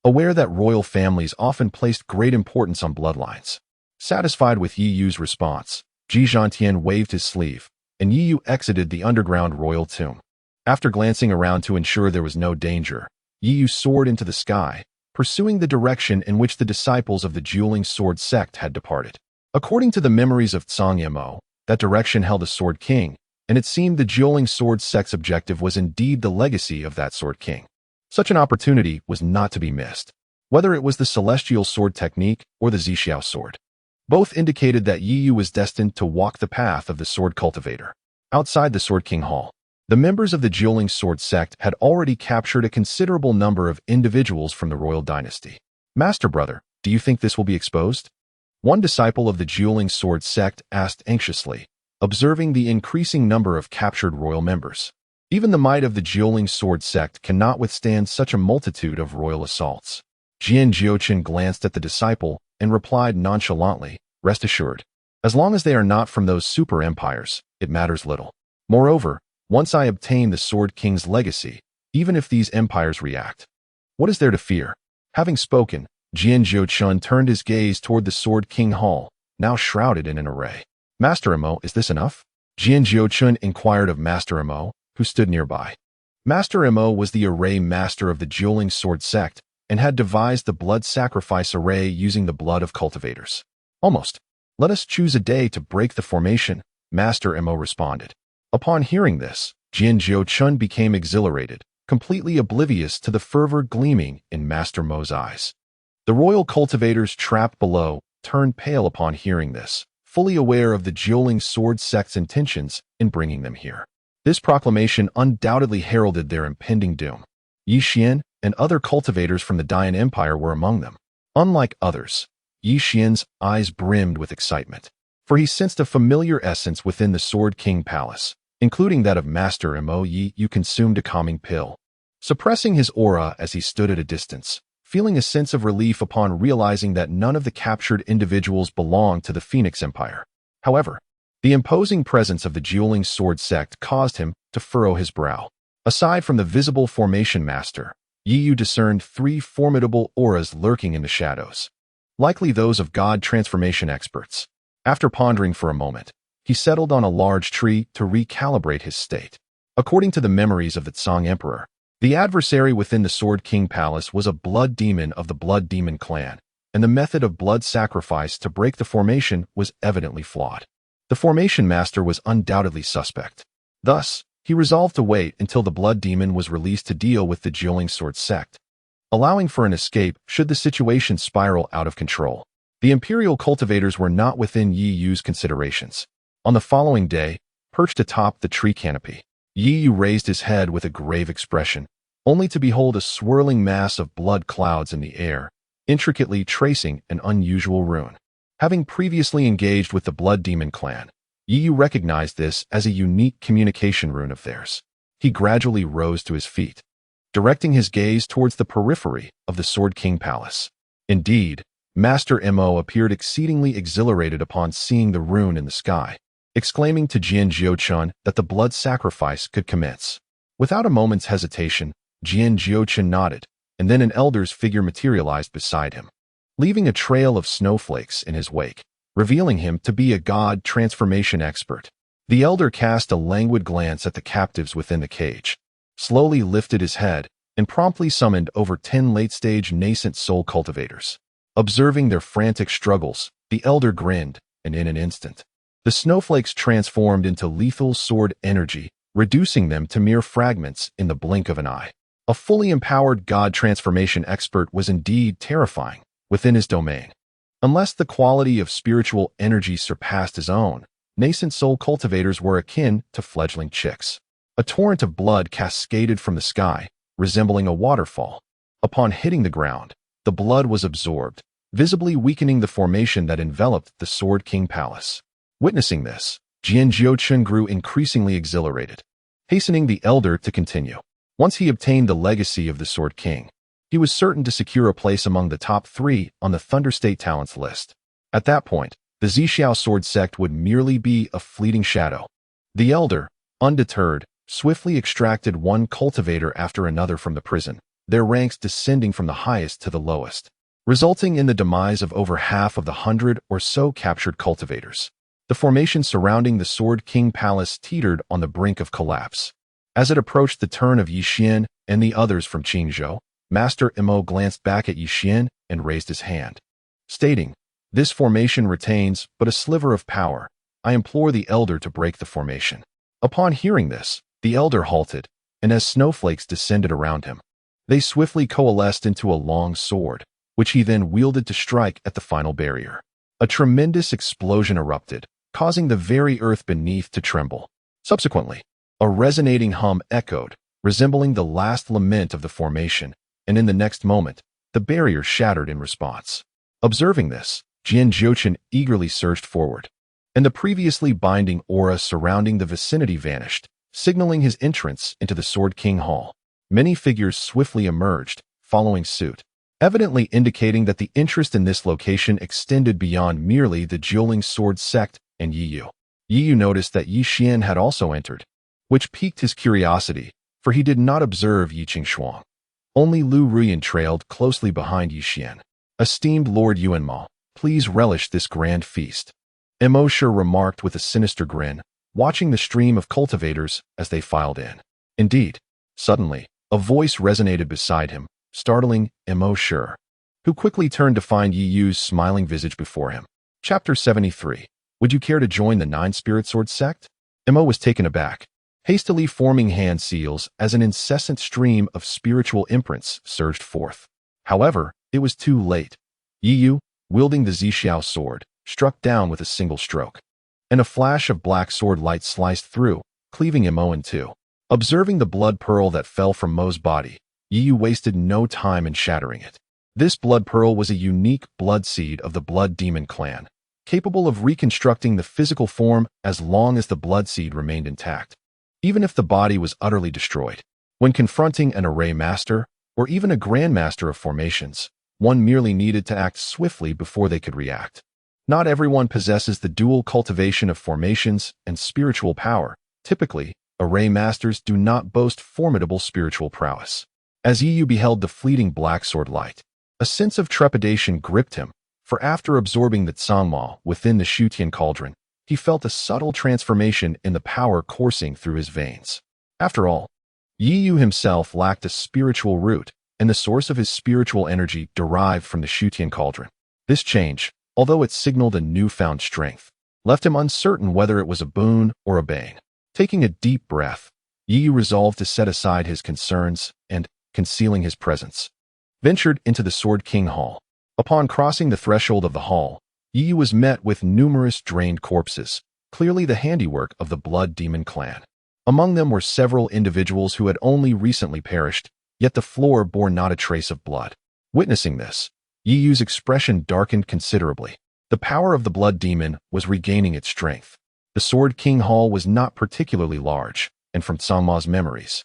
aware that royal families often placed great importance on bloodlines. Satisfied with Yi Yu's response, Ji Zhantian waved his sleeve, and Yi Yu exited the underground royal tomb. After glancing around to ensure there was no danger, Yi Yu soared into the sky, pursuing the direction in which the disciples of the Dueling Sword sect had departed. According to the memories of Tsang Yemo, that direction held a Sword King, and it seemed the Dueling Sword sect's objective was indeed the legacy of that Sword King. Such an opportunity was not to be missed, whether it was the Celestial Sword technique or the Zixiao Sword. Both indicated that Yi Yu was destined to walk the path of the Sword Cultivator. Outside the Sword King Hall, the members of the Dueling Sword sect had already captured a considerable number of individuals from the royal dynasty. "Master Brother, do you think this will be exposed?" One disciple of the Dueling Sword sect asked anxiously, observing the increasing number of captured royal members. Even the might of the Dueling Sword sect cannot withstand such a multitude of royal assaults. Jian Jiuchen glanced at the disciple and replied nonchalantly, "Rest assured, as long as they are not from those super empires, it matters little. Moreover, once I obtain the Sword King's legacy, even if these empires react, what is there to fear?" Having spoken, Jian Jiuchen turned his gaze toward the Sword King Hall, now shrouded in an array. "Master Emo, is this enough?" Jian Jiuchen inquired of Master Emo, who stood nearby. Master Emo was the array master of the Dueling Sword sect and had devised the blood sacrifice array using the blood of cultivators. "Almost. Let us choose a day to break the formation," Master Emo responded. Upon hearing this, Jian Jiuchen became exhilarated, completely oblivious to the fervor gleaming in Master Mo's eyes. The royal cultivators trapped below turned pale upon hearing this, fully aware of the Dueling Sword sect's intentions in bringing them here. This proclamation undoubtedly heralded their impending doom. Yi Xian and other cultivators from the Dian Empire were among them. Unlike others, Yi Xian's eyes brimmed with excitement, for he sensed a familiar essence within the Sword King Palace, including that of Master Emo. Yi Yu consumed a calming pill, suppressing his aura as he stood at a distance, feeling a sense of relief upon realizing that none of the captured individuals belonged to the Phoenix Empire. However, the imposing presence of the Dueling Sword sect caused him to furrow his brow. Aside from the visible formation master, Yi Yu discerned three formidable auras lurking in the shadows, likely those of god transformation experts. After pondering for a moment, he settled on a large tree to recalibrate his state. According to the memories of the Tsang Emperor, the adversary within the Sword King Palace was a blood demon of the Blood Demon clan, and the method of blood sacrifice to break the formation was evidently flawed. The formation master was undoubtedly suspect. Thus, he resolved to wait until the blood demon was released to deal with the Dueling Sword sect, allowing for an escape should the situation spiral out of control. The Imperial cultivators were not within Yi Yu's considerations. On the following day, perched atop the tree canopy, Yi Yu raised his head with a grave expression, only to behold a swirling mass of blood clouds in the air, intricately tracing an unusual rune. Having previously engaged with the Blood Demon clan, Yi Yu recognized this as a unique communication rune of theirs. He gradually rose to his feet, directing his gaze towards the periphery of the Sword King Palace. Indeed, Master Mo appeared exceedingly exhilarated upon seeing the rune in the sky, exclaiming to Jian Jiuchen that the blood sacrifice could commence. Without a moment's hesitation, Jian Jiuchen nodded, and then an elder's figure materialized beside him, leaving a trail of snowflakes in his wake, revealing him to be a god transformation expert. The elder cast a languid glance at the captives within the cage, slowly lifted his head, and promptly summoned over 10 late-stage nascent soul cultivators. Observing their frantic struggles, the elder grinned, and in an instant, the snowflakes transformed into lethal sword energy, reducing them to mere fragments in the blink of an eye. A fully empowered god transformation expert was indeed terrifying within his domain. Unless the quality of spiritual energy surpassed his own, nascent soul cultivators were akin to fledgling chicks. A torrent of blood cascaded from the sky, resembling a waterfall. Upon hitting the ground, the blood was absorbed, visibly weakening the formation that enveloped the Sword King Palace. Witnessing this, Jian Jiuchun grew increasingly exhilarated, hastening the elder to continue. Once he obtained the legacy of the Sword King, he was certain to secure a place among the top 3 on the Thunder State Talents list. At that point, the Zixiao sword sect would merely be a fleeting shadow. The elder, undeterred, swiftly extracted one cultivator after another from the prison, their ranks descending from the highest to the lowest, resulting in the demise of over half of the 100 or so captured cultivators. The formation surrounding the Sword King Palace teetered on the brink of collapse. As it approached the turn of Yi Xian and the others from Qingzhou, Master Imo glanced back at Yi Xian and raised his hand, stating, "This formation retains but a sliver of power. I implore the elder to break the formation." Upon hearing this, the elder halted, and as snowflakes descended around him, they swiftly coalesced into a long sword, which he then wielded to strike at the final barrier. A tremendous explosion erupted, causing the very earth beneath to tremble. Subsequently, a resonating hum echoed, resembling the last lament of the formation, and in the next moment, the barrier shattered in response. Observing this, Jian Jiuchun eagerly surged forward, and the previously binding aura surrounding the vicinity vanished, signaling his entrance into the Sword King Hall. Many figures swiftly emerged, following suit, evidently indicating that the interest in this location extended beyond merely the dueling sword sect and Yi Yu. Yi Yu noticed that Yi Xian had also entered, which piqued his curiosity, for he did not observe Yi Qingshuang. Only Lu Ruyan trailed closely behind Yi Xian. "Esteemed Lord Yuanmao, please relish this grand feast," Imo Shi remarked with a sinister grin, watching the stream of cultivators as they filed in. Indeed, suddenly, a voice resonated beside him, startling Imo Shi, who quickly turned to find Yi Yu's smiling visage before him. Chapter 73. Would you care to join the Nine Spirit Sword sect? Imo was taken aback, hastily forming hand seals as an incessant stream of spiritual imprints surged forth. However, it was too late. Yi Yu, wielding the Zixiao sword, struck down with a single stroke, and a flash of black sword light sliced through, cleaving Imo in two. Observing the blood pearl that fell from Mo's body, Yi Yu wasted no time in shattering it. This blood pearl was a unique blood seed of the Blood Demon clan, capable of reconstructing the physical form as long as the blood seed remained intact, even if the body was utterly destroyed. When confronting an array master, or even a grandmaster of formations, one merely needed to act swiftly before they could react. Not everyone possesses the dual cultivation of formations and spiritual power. Typically, array masters do not boast formidable spiritual prowess. As Yi Yu beheld the fleeting black sword light, a sense of trepidation gripped him, for after absorbing the Tsangma within the Shutian cauldron, he felt a subtle transformation in the power coursing through his veins. After all, Yi Yu himself lacked a spiritual root, and the source of his spiritual energy derived from the Shutian cauldron. This change, although it signaled a newfound strength, left him uncertain whether it was a boon or a bane. Taking a deep breath, Yi Yu resolved to set aside his concerns and, concealing his presence, ventured into the Sword King Hall. Upon crossing the threshold of the hall, Yi Yu was met with numerous drained corpses, clearly the handiwork of the Blood Demon clan. Among them were several individuals who had only recently perished, yet the floor bore not a trace of blood. Witnessing this, Yi Yu's expression darkened considerably. The power of the Blood Demon was regaining its strength. The Sword King Hall was not particularly large, and from Tsangma's memories,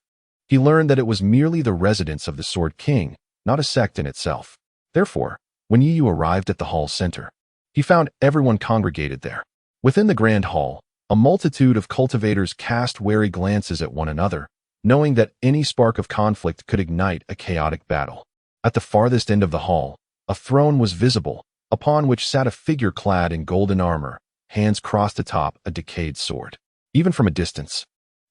he learned that it was merely the residence of the Sword King, not a sect in itself. Therefore, when Yi Yu arrived at the hall's center, he found everyone congregated there. Within the grand hall, a multitude of cultivators cast wary glances at one another, knowing that any spark of conflict could ignite a chaotic battle. At the farthest end of the hall, a throne was visible, upon which sat a figure clad in golden armor, hands crossed atop a decayed sword. Even from a distance,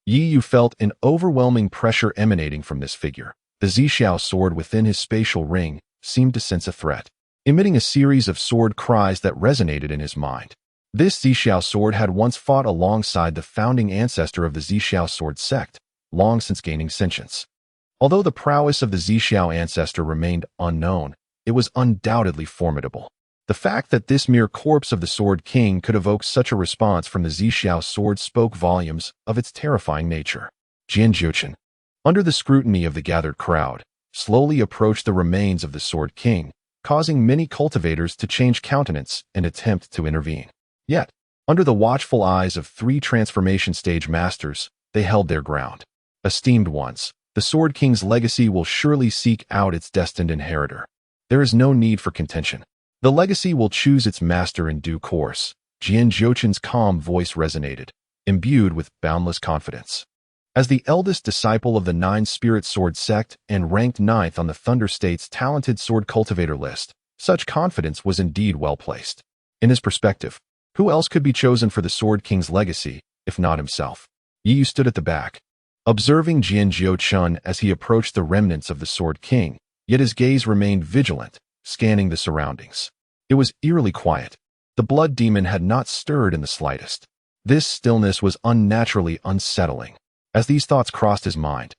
Yi Yu felt an overwhelming pressure emanating from this figure. The Zixiao sword within his spatial ring seemed to sense a threat, emitting a series of sword cries that resonated in his mind. This Zixiao sword had once fought alongside the founding ancestor of the Zixiao sword sect, long since gaining sentience. Although the prowess of the Zixiao ancestor remained unknown, it was undoubtedly formidable. The fact that this mere corpse of the Sword King could evoke such a response from the Zixiao sword spoke volumes of its terrifying nature. Jian Jiuchun, under the scrutiny of the gathered crowd, slowly approached the remains of the Sword King, causing many cultivators to change countenance and attempt to intervene. Yet, under the watchful eyes of 3 transformation stage masters, they held their ground. Esteemed ones, the Sword King's legacy will surely seek out its destined inheritor. There is no need for contention. The legacy will choose its master in due course. Jian Jiochen's calm voice resonated, imbued with boundless confidence. As the eldest disciple of the 9 Spirit Sword sect and ranked 9th on the Thunder State's talented sword cultivator list, such confidence was indeed well placed. In his perspective, who else could be chosen for the Sword King's legacy, if not himself? Yi Yu stood at the back, observing Jian Jiochen as he approached the remnants of the Sword King, yet his gaze remained vigilant, scanning the surroundings. It was eerily quiet. The blood demon had not stirred in the slightest. This stillness was unnaturally unsettling. As these thoughts crossed his mind,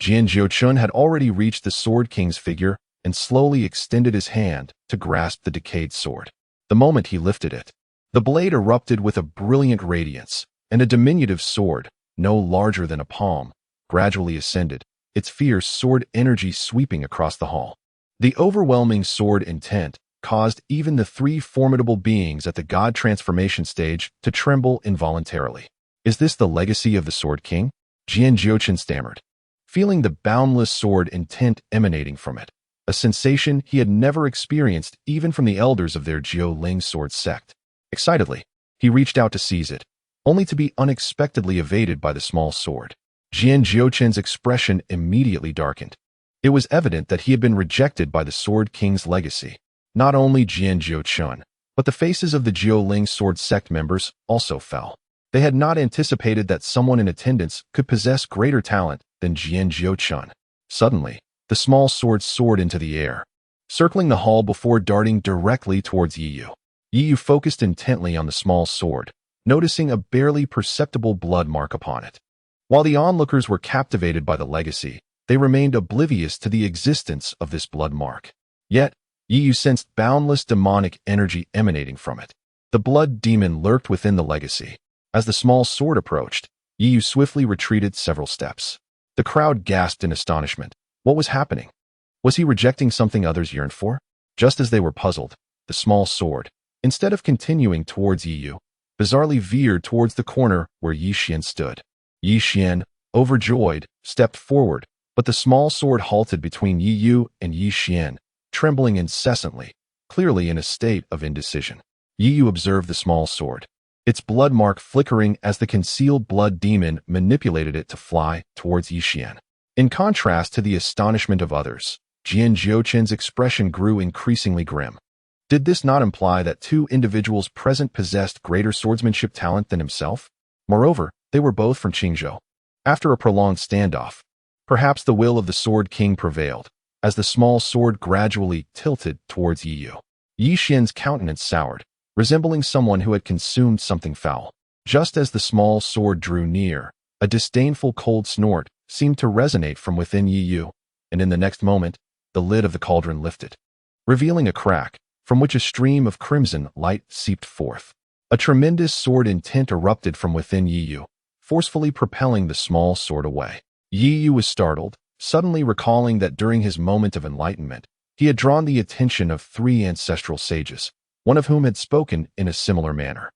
Jian Jiochen had already reached the Sword King's figure and slowly extended his hand to grasp the decayed sword. The moment he lifted it, the blade erupted with a brilliant radiance, and a diminutive sword, no larger than a palm, gradually ascended, its fierce sword energy sweeping across the hall. The overwhelming sword intent caused even the 3 formidable beings at the God transformation stage to tremble involuntarily. Is this the legacy of the Sword King? Jian Jiochen stammered, feeling the boundless sword intent emanating from it, a sensation he had never experienced even from the elders of their Jiu Ling sword sect. Excitedly, he reached out to seize it, only to be unexpectedly evaded by the small sword. Jian Jiochen's expression immediately darkened. It was evident that he had been rejected by the Sword King's legacy. Not only Jian Jiochen, but the faces of the Jiu Ling sword sect members also fell. They had not anticipated that someone in attendance could possess greater talent than Jian Jiochen. Suddenly, the small sword soared into the air, circling the hall before darting directly towards Yi Yu. Yi Yu focused intently on the small sword, noticing a barely perceptible blood mark upon it. While the onlookers were captivated by the legacy, they remained oblivious to the existence of this blood mark. Yet, Yi Yu sensed boundless demonic energy emanating from it. The blood demon lurked within the legacy. As the small sword approached, Yi Yu swiftly retreated several steps. The crowd gasped in astonishment. What was happening? Was he rejecting something others yearned for? Just as they were puzzled, the small sword, instead of continuing towards Yi Yu, bizarrely veered towards the corner where Yi Xian stood. Yi Xian, overjoyed, stepped forward, but the small sword halted between Yi Yu and Yi Xian, trembling incessantly, clearly in a state of indecision. Yi Yu observed the small sword, its blood mark flickering as the concealed blood demon manipulated it to fly towards Yi Xian. In contrast to the astonishment of others, Jian Jiochen's expression grew increasingly grim. Did this not imply that 2 individuals present possessed greater swordsmanship talent than himself? Moreover, they were both from Qingzhou. After a prolonged standoff, perhaps the will of the Sword King prevailed, as the small sword gradually tilted towards Yi Yu. Yi Xian's countenance soured, resembling someone who had consumed something foul. Just as the small sword drew near, a disdainful cold snort seemed to resonate from within Yi Yu, and in the next moment, the lid of the cauldron lifted, revealing a crack from which a stream of crimson light seeped forth. A tremendous sword intent erupted from within Yi Yu, forcefully propelling the small sword away. Yi Yu was startled, suddenly recalling that during his moment of enlightenment, he had drawn the attention of 3 ancestral sages, one of whom had spoken in a similar manner.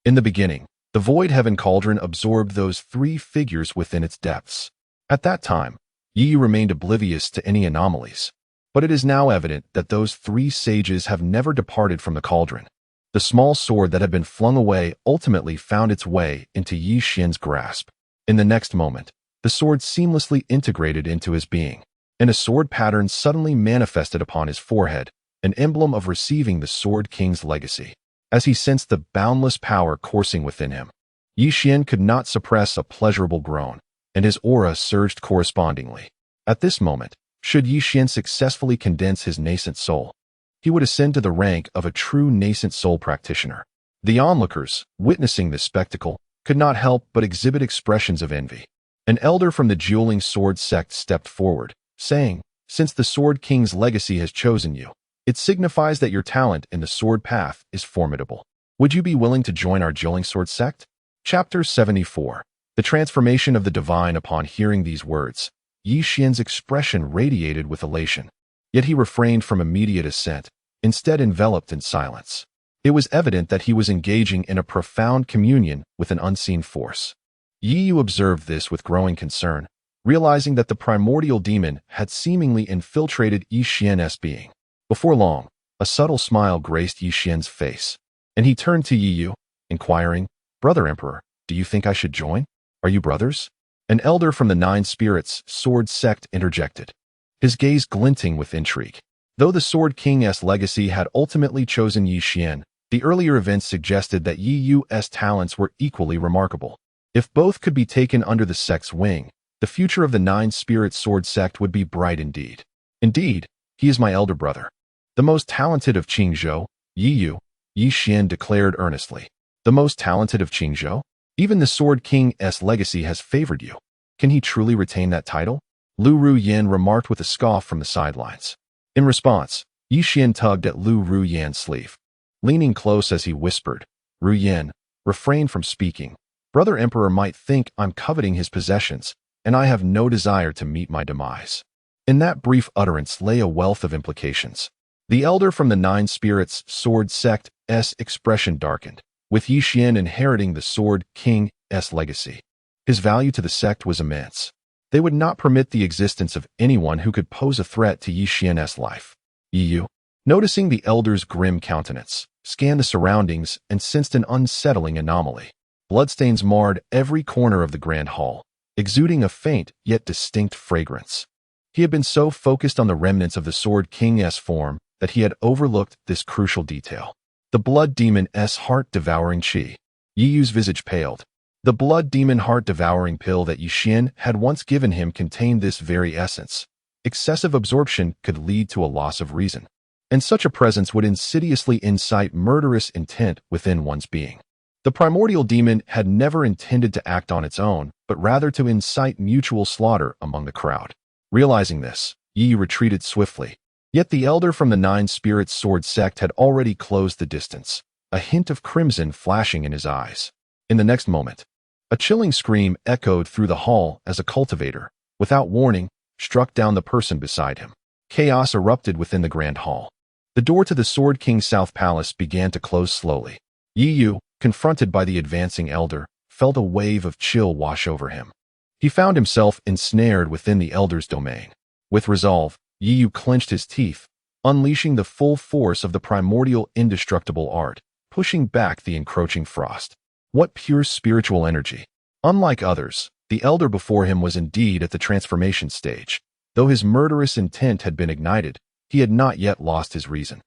In the beginning, the Void Heaven Cauldron absorbed those 3 figures within its depths. At that time, Yi Yu remained oblivious to any anomalies, but it is now evident that those 3 sages have never departed from the cauldron. The small sword that had been flung away ultimately found its way into Yi Xian's grasp. In the next moment, the sword seamlessly integrated into his being, and a sword pattern suddenly manifested upon his forehead, an emblem of receiving the Sword King's legacy. As he sensed the boundless power coursing within him, Yi Xian could not suppress a pleasurable groan, and his aura surged correspondingly. At this moment, should Yi Xian successfully condense his nascent soul, he would ascend to the rank of a true nascent soul practitioner. The onlookers, witnessing this spectacle, could not help but exhibit expressions of envy. An elder from the Dueling Sword sect stepped forward, saying, "Since the Sword King's legacy has chosen you, it signifies that your talent in the sword path is formidable. Would you be willing to join our Dueling Sword sect?" Chapter 74. The Transformation of the Divine. Upon hearing these words, Yi Xian's expression radiated with elation. Yet he refrained from immediate assent, instead enveloped in silence. It was evident that he was engaging in a profound communion with an unseen force. Yi Yu observed this with growing concern, realizing that the primordial demon had seemingly infiltrated Yi Xian's being. Before long, a subtle smile graced Yi Xian's face, and he turned to Yi Yu, inquiring, "Brother Emperor, do you think I should join? Are you brothers?" An elder from the Nine Spirits Sword Sect interjected, his gaze glinting with intrigue. Though the Sword King's legacy had ultimately chosen Yi Xian, the earlier events suggested that Yi Yu's talents were equally remarkable. If both could be taken under the sect's wing, the future of the Nine Spirits Sword Sect would be bright indeed. Indeed, he is my elder brother, the most talented of Qingzhou, Yi Xian declared earnestly. The most talented of Qingzhou? Even the Sword King's legacy has favored you. Can he truly retain that title? Lu Ruyan remarked with a scoff from the sidelines. In response, Yi Xian tugged at Lu Ruyan's sleeve. Leaning close as he whispered, "Ruyan, refrain from speaking. Brother Emperor might think I'm coveting his possessions, and I have no desire to meet my demise." In that brief utterance lay a wealth of implications. The elder from the Nine Spirits Sword Sect's expression darkened, with Yi Xian inheriting the Sword King's legacy. His value to the sect was immense. They would not permit the existence of anyone who could pose a threat to Yi Xian's life. Yi Yu, noticing the elder's grim countenance, scanned the surroundings and sensed an unsettling anomaly. Bloodstains marred every corner of the grand hall, exuding a faint yet distinct fragrance. He had been so focused on the remnants of the Sword King's form that he had overlooked this crucial detail. The blood demon's heart-devouring qi. Yi Yu's visage paled. The blood demon heart-devouring pill that Yi Xian had once given him contained this very essence. Excessive absorption could lead to a loss of reason, and such a presence would insidiously incite murderous intent within one's being. The primordial demon had never intended to act on its own, but rather to incite mutual slaughter among the crowd. Realizing this, Yi Yu retreated swiftly. Yet the elder from the Nine Spirits Sword Sect had already closed the distance, a hint of crimson flashing in his eyes. In the next moment, a chilling scream echoed through the hall as a cultivator, without warning, struck down the person beside him. Chaos erupted within the grand hall. The door to the Sword King's South Palace began to close slowly. Yi Yu, confronted by the advancing elder, felt a wave of chill wash over him. He found himself ensnared within the elder's domain. With resolve, Yi Yu clenched his teeth, unleashing the full force of the primordial indestructible art, pushing back the encroaching frost. What pure spiritual energy! Unlike others, the elder before him was indeed at the transformation stage. Though his murderous intent had been ignited, he had not yet lost his reason.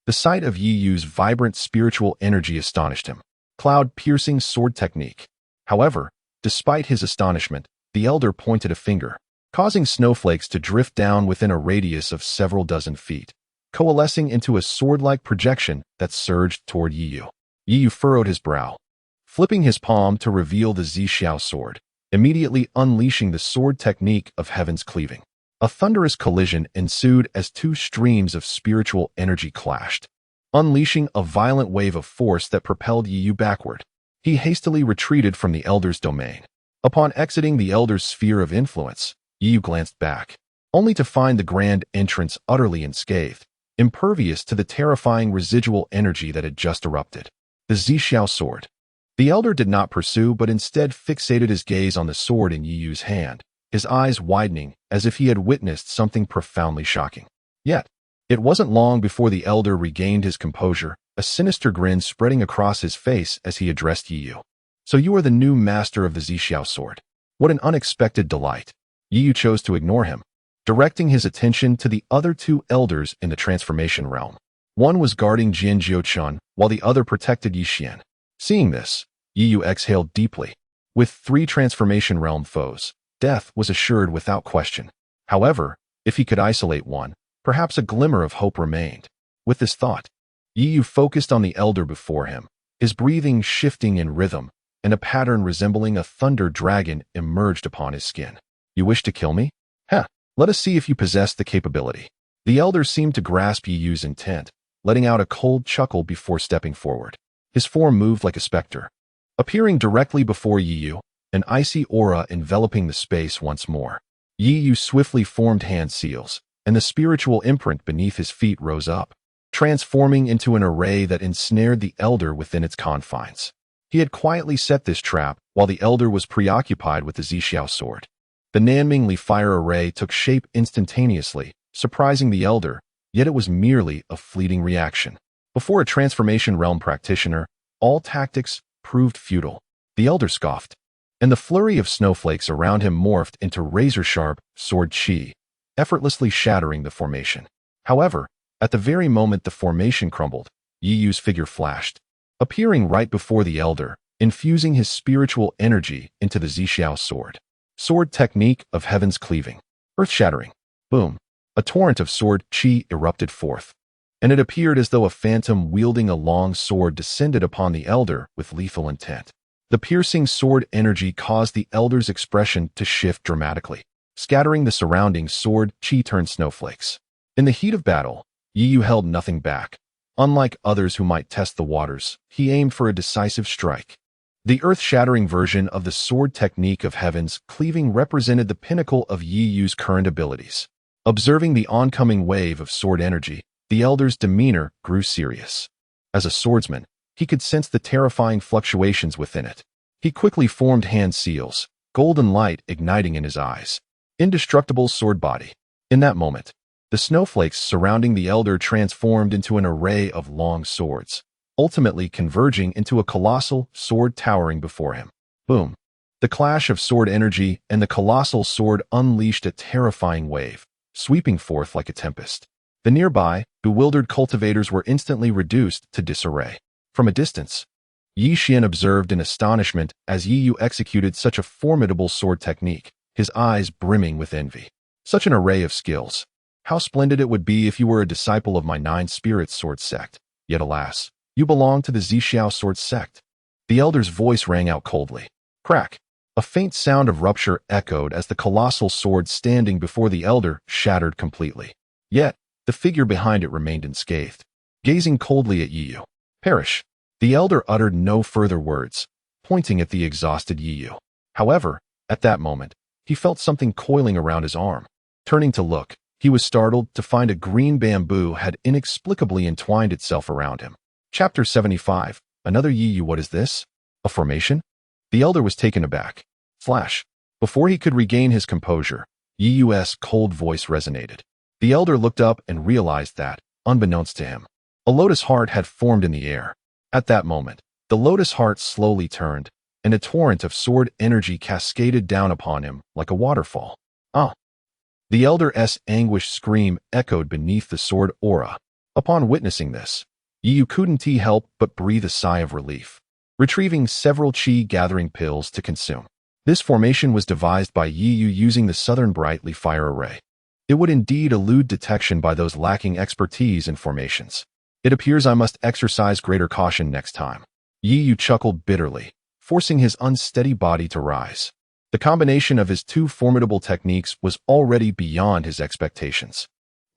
The sight of Yi Yu's vibrant spiritual energy astonished him. Cloud-piercing sword technique. However, despite his astonishment, the elder pointed a finger, causing snowflakes to drift down within a radius of several dozen feet, coalescing into a sword-like projection that surged toward Yi Yu. Yi Yu furrowed his brow, flipping his palm to reveal the Zixiao sword, immediately unleashing the sword technique of heaven's cleaving. A thunderous collision ensued as two streams of spiritual energy clashed, unleashing a violent wave of force that propelled Yi Yu backward. He hastily retreated from the elder's domain. Upon exiting the elder's sphere of influence, Yi Yu glanced back, only to find the grand entrance utterly unscathed, impervious to the terrifying residual energy that had just erupted. The Zixiao sword. The elder did not pursue but instead fixated his gaze on the sword in Yi Yu's hand, his eyes widening as if he had witnessed something profoundly shocking. Yet, it wasn't long before the elder regained his composure, a sinister grin spreading across his face as he addressed Yi Yu. "So you are the new master of the Zixiao sword. What an unexpected delight." Yi Yu chose to ignore him, directing his attention to the other two elders in the transformation realm. One was guarding Jian Jiuchun, while the other protected Yi Xian. Seeing this, Yi Yu exhaled deeply. With 3 transformation realm foes, death was assured without question. However, if he could isolate one, perhaps a glimmer of hope remained. With this thought, Yi Yu focused on the elder before him, his breathing shifting in rhythm, and a pattern resembling a thunder dragon emerged upon his skin. "You wish to kill me? Heh, let us see if you possess the capability." The elder seemed to grasp Yi Yu's intent, letting out a cold chuckle before stepping forward. His form moved like a specter, appearing directly before Yi Yu, an icy aura enveloping the space once more. Yi Yu swiftly formed hand seals, and the spiritual imprint beneath his feet rose up, transforming into an array that ensnared the elder within its confines. He had quietly set this trap while the elder was preoccupied with the Zixiao sword. The Nanming Li fire array took shape instantaneously, surprising the elder, yet it was merely a fleeting reaction. Before a transformation realm practitioner, all tactics proved futile. The elder scoffed, and the flurry of snowflakes around him morphed into razor-sharp sword chi, effortlessly shattering the formation. However, at the very moment the formation crumbled, Yi Yu's figure flashed, appearing right before the elder, infusing his spiritual energy into the Zixiao sword. Sword technique of heaven's cleaving. Earth-shattering. Boom. A torrent of sword chi erupted forth, and it appeared as though a phantom wielding a long sword descended upon the elder with lethal intent. The piercing sword energy caused the elder's expression to shift dramatically, scattering the surrounding sword chi-turned snowflakes. In the heat of battle, Yi Yu held nothing back. Unlike others who might test the waters, he aimed for a decisive strike. The earth-shattering version of the sword technique of heaven's cleaving represented the pinnacle of Yi Yu's current abilities. Observing the oncoming wave of sword energy, the elder's demeanor grew serious. As a swordsman, he could sense the terrifying fluctuations within it. He quickly formed hand seals, golden light igniting in his eyes. Indestructible sword body. In that moment, the snowflakes surrounding the elder transformed into an array of long swords, ultimately converging into a colossal sword towering before him. Boom. The clash of sword energy and the colossal sword unleashed a terrifying wave, sweeping forth like a tempest. The nearby, bewildered cultivators were instantly reduced to disarray. From a distance, Yi Xian observed in astonishment as Yi Yu executed such a formidable sword technique, his eyes brimming with envy. Such an array of skills. How splendid it would be if you were a disciple of my Nine Spirits sword sect. Yet alas, you belong to the Zixiao sword sect. The elder's voice rang out coldly. Crack. A faint sound of rupture echoed as the colossal sword standing before the elder shattered completely. Yet, the figure behind it remained unscathed, gazing coldly at Yi Yu. Perish. The elder uttered no further words, pointing at the exhausted Yi Yu. However, at that moment, he felt something coiling around his arm. Turning to look, he was startled to find a green bamboo had inexplicably entwined itself around him. Chapter 75. Another Yi Yu. What is this? A formation? The elder was taken aback. Flash. Before he could regain his composure, Yi Yu's cold voice resonated. The elder looked up and realized that, unbeknownst to him, a lotus heart had formed in the air. At that moment, the lotus heart slowly turned, and a torrent of sword energy cascaded down upon him like a waterfall. Ah! The elder's anguished scream echoed beneath the sword aura. Upon witnessing this, Yi Yu couldn't help but breathe a sigh of relief, retrieving several chi-gathering pills to consume. This formation was devised by Yi Yu using the Southern Brightly fire array. It would indeed elude detection by those lacking expertise in formations. It appears I must exercise greater caution next time. Yi Yu chuckled bitterly, forcing his unsteady body to rise. The combination of his two formidable techniques was already beyond his expectations.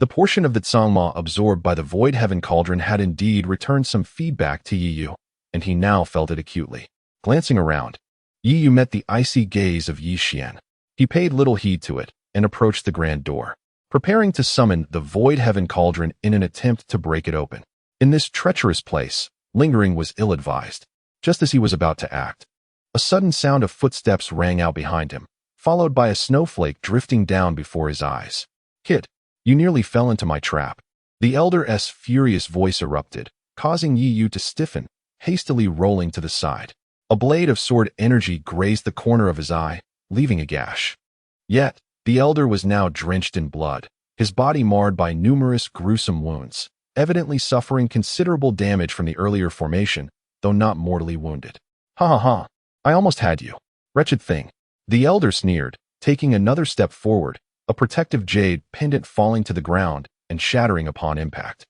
The portion of the Tsangma absorbed by the Void Heaven Cauldron had indeed returned some feedback to Yi Yu, and he now felt it acutely. Glancing around, Yi Yu met the icy gaze of Yi Xian. He paid little heed to it and approached the grand door, preparing to summon the Void Heaven Cauldron in an attempt to break it open. In this treacherous place, lingering was ill-advised. Just as he was about to act, a sudden sound of footsteps rang out behind him, followed by a snowflake drifting down before his eyes. Kid, you nearly fell into my trap. The elder's furious voice erupted, causing Yi Yu to stiffen, hastily rolling to the side. A blade of sword energy grazed the corner of his eye, leaving a gash. Yet, the elder was now drenched in blood, his body marred by numerous gruesome wounds, evidently suffering considerable damage from the earlier formation, though not mortally wounded. Ha ha ha, I almost had you. Wretched thing. The elder sneered, taking another step forward, a protective jade pendant falling to the ground and shattering upon impact.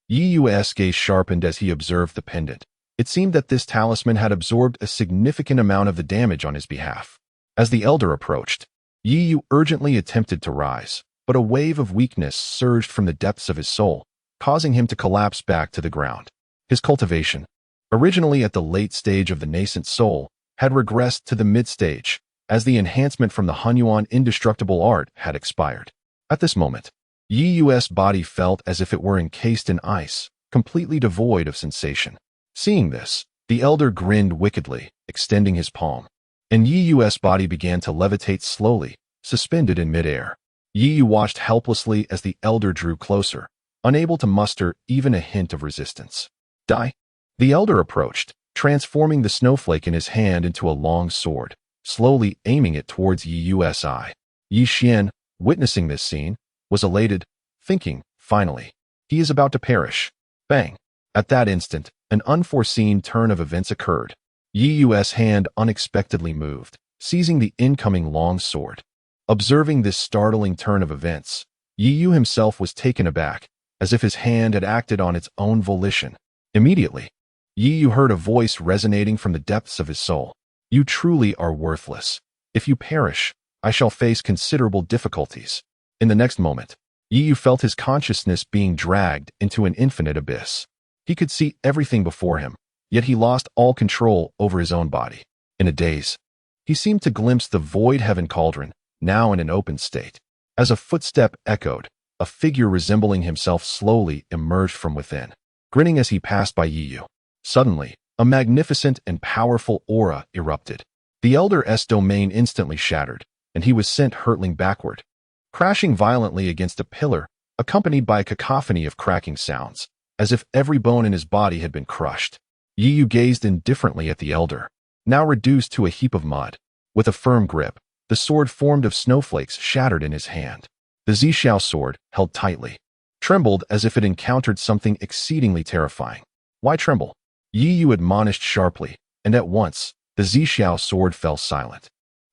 Yi Yu's gaze sharpened as he observed the pendant. It seemed that this talisman had absorbed a significant amount of the damage on his behalf. As the elder approached, Yi Yu urgently attempted to rise, but a wave of weakness surged from the depths of his soul, causing him to collapse back to the ground. His cultivation, originally at the late stage of the nascent soul, had regressed to the mid-stage, as the enhancement from the Hunyuan indestructible art had expired. At this moment, Yi Yu's body felt as if it were encased in ice, completely devoid of sensation. Seeing this, the elder grinned wickedly, extending his palm, and Yi Yu's body began to levitate slowly, suspended in midair. Yi Yu watched helplessly as the elder drew closer, unable to muster even a hint of resistance. Die! The elder approached, transforming the snowflake in his hand into a long sword, slowly aiming it towards Yi Yu's eye. Yi Xian, witnessing this scene, was elated, thinking, finally, he is about to perish. Bang! At that instant, an unforeseen turn of events occurred. Yi Yu's hand unexpectedly moved, seizing the incoming long sword. Observing this startling turn of events, Yi Yu himself was taken aback, as if his hand had acted on its own volition. Immediately, Yi Yu heard a voice resonating from the depths of his soul. You truly are worthless. If you perish, I shall face considerable difficulties. In the next moment, Yi Yu felt his consciousness being dragged into an infinite abyss. He could see everything before him, yet he lost all control over his own body. In a daze, he seemed to glimpse the void heaven cauldron, now in an open state. As a footstep echoed, a figure resembling himself slowly emerged from within, grinning as he passed by Yi Yu. Suddenly, a magnificent and powerful aura erupted. The elder's domain instantly shattered, and he was sent hurtling backward, crashing violently against a pillar, accompanied by a cacophony of cracking sounds, as if every bone in his body had been crushed. Yi Yu gazed indifferently at the elder, now reduced to a heap of mud. With a firm grip, the sword formed of snowflakes shattered in his hand. The Zixiao sword, held tightly, trembled as if it encountered something exceedingly terrifying. Why tremble? Yi Yu admonished sharply, and at once, the Zixiao sword fell silent.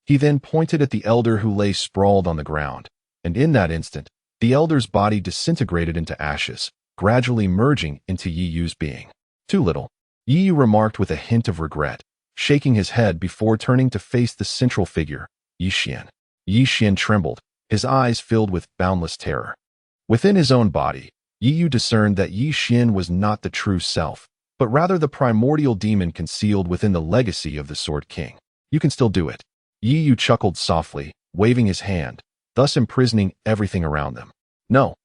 He then pointed at the elder who lay sprawled on the ground, and in that instant, the elder's body disintegrated into ashes, gradually merging into Yi Yu's being. Too little, Yi Yu remarked with a hint of regret, shaking his head before turning to face the central figure, Yi Xian. Yi Xian trembled, his eyes filled with boundless terror. Within his own body, Yi Yu discerned that Yi Xian was not the true self, but rather the primordial demon concealed within the legacy of the Sword King. You can still do it. Yi Yu chuckled softly, waving his hand, thus imprisoning everything around them. No.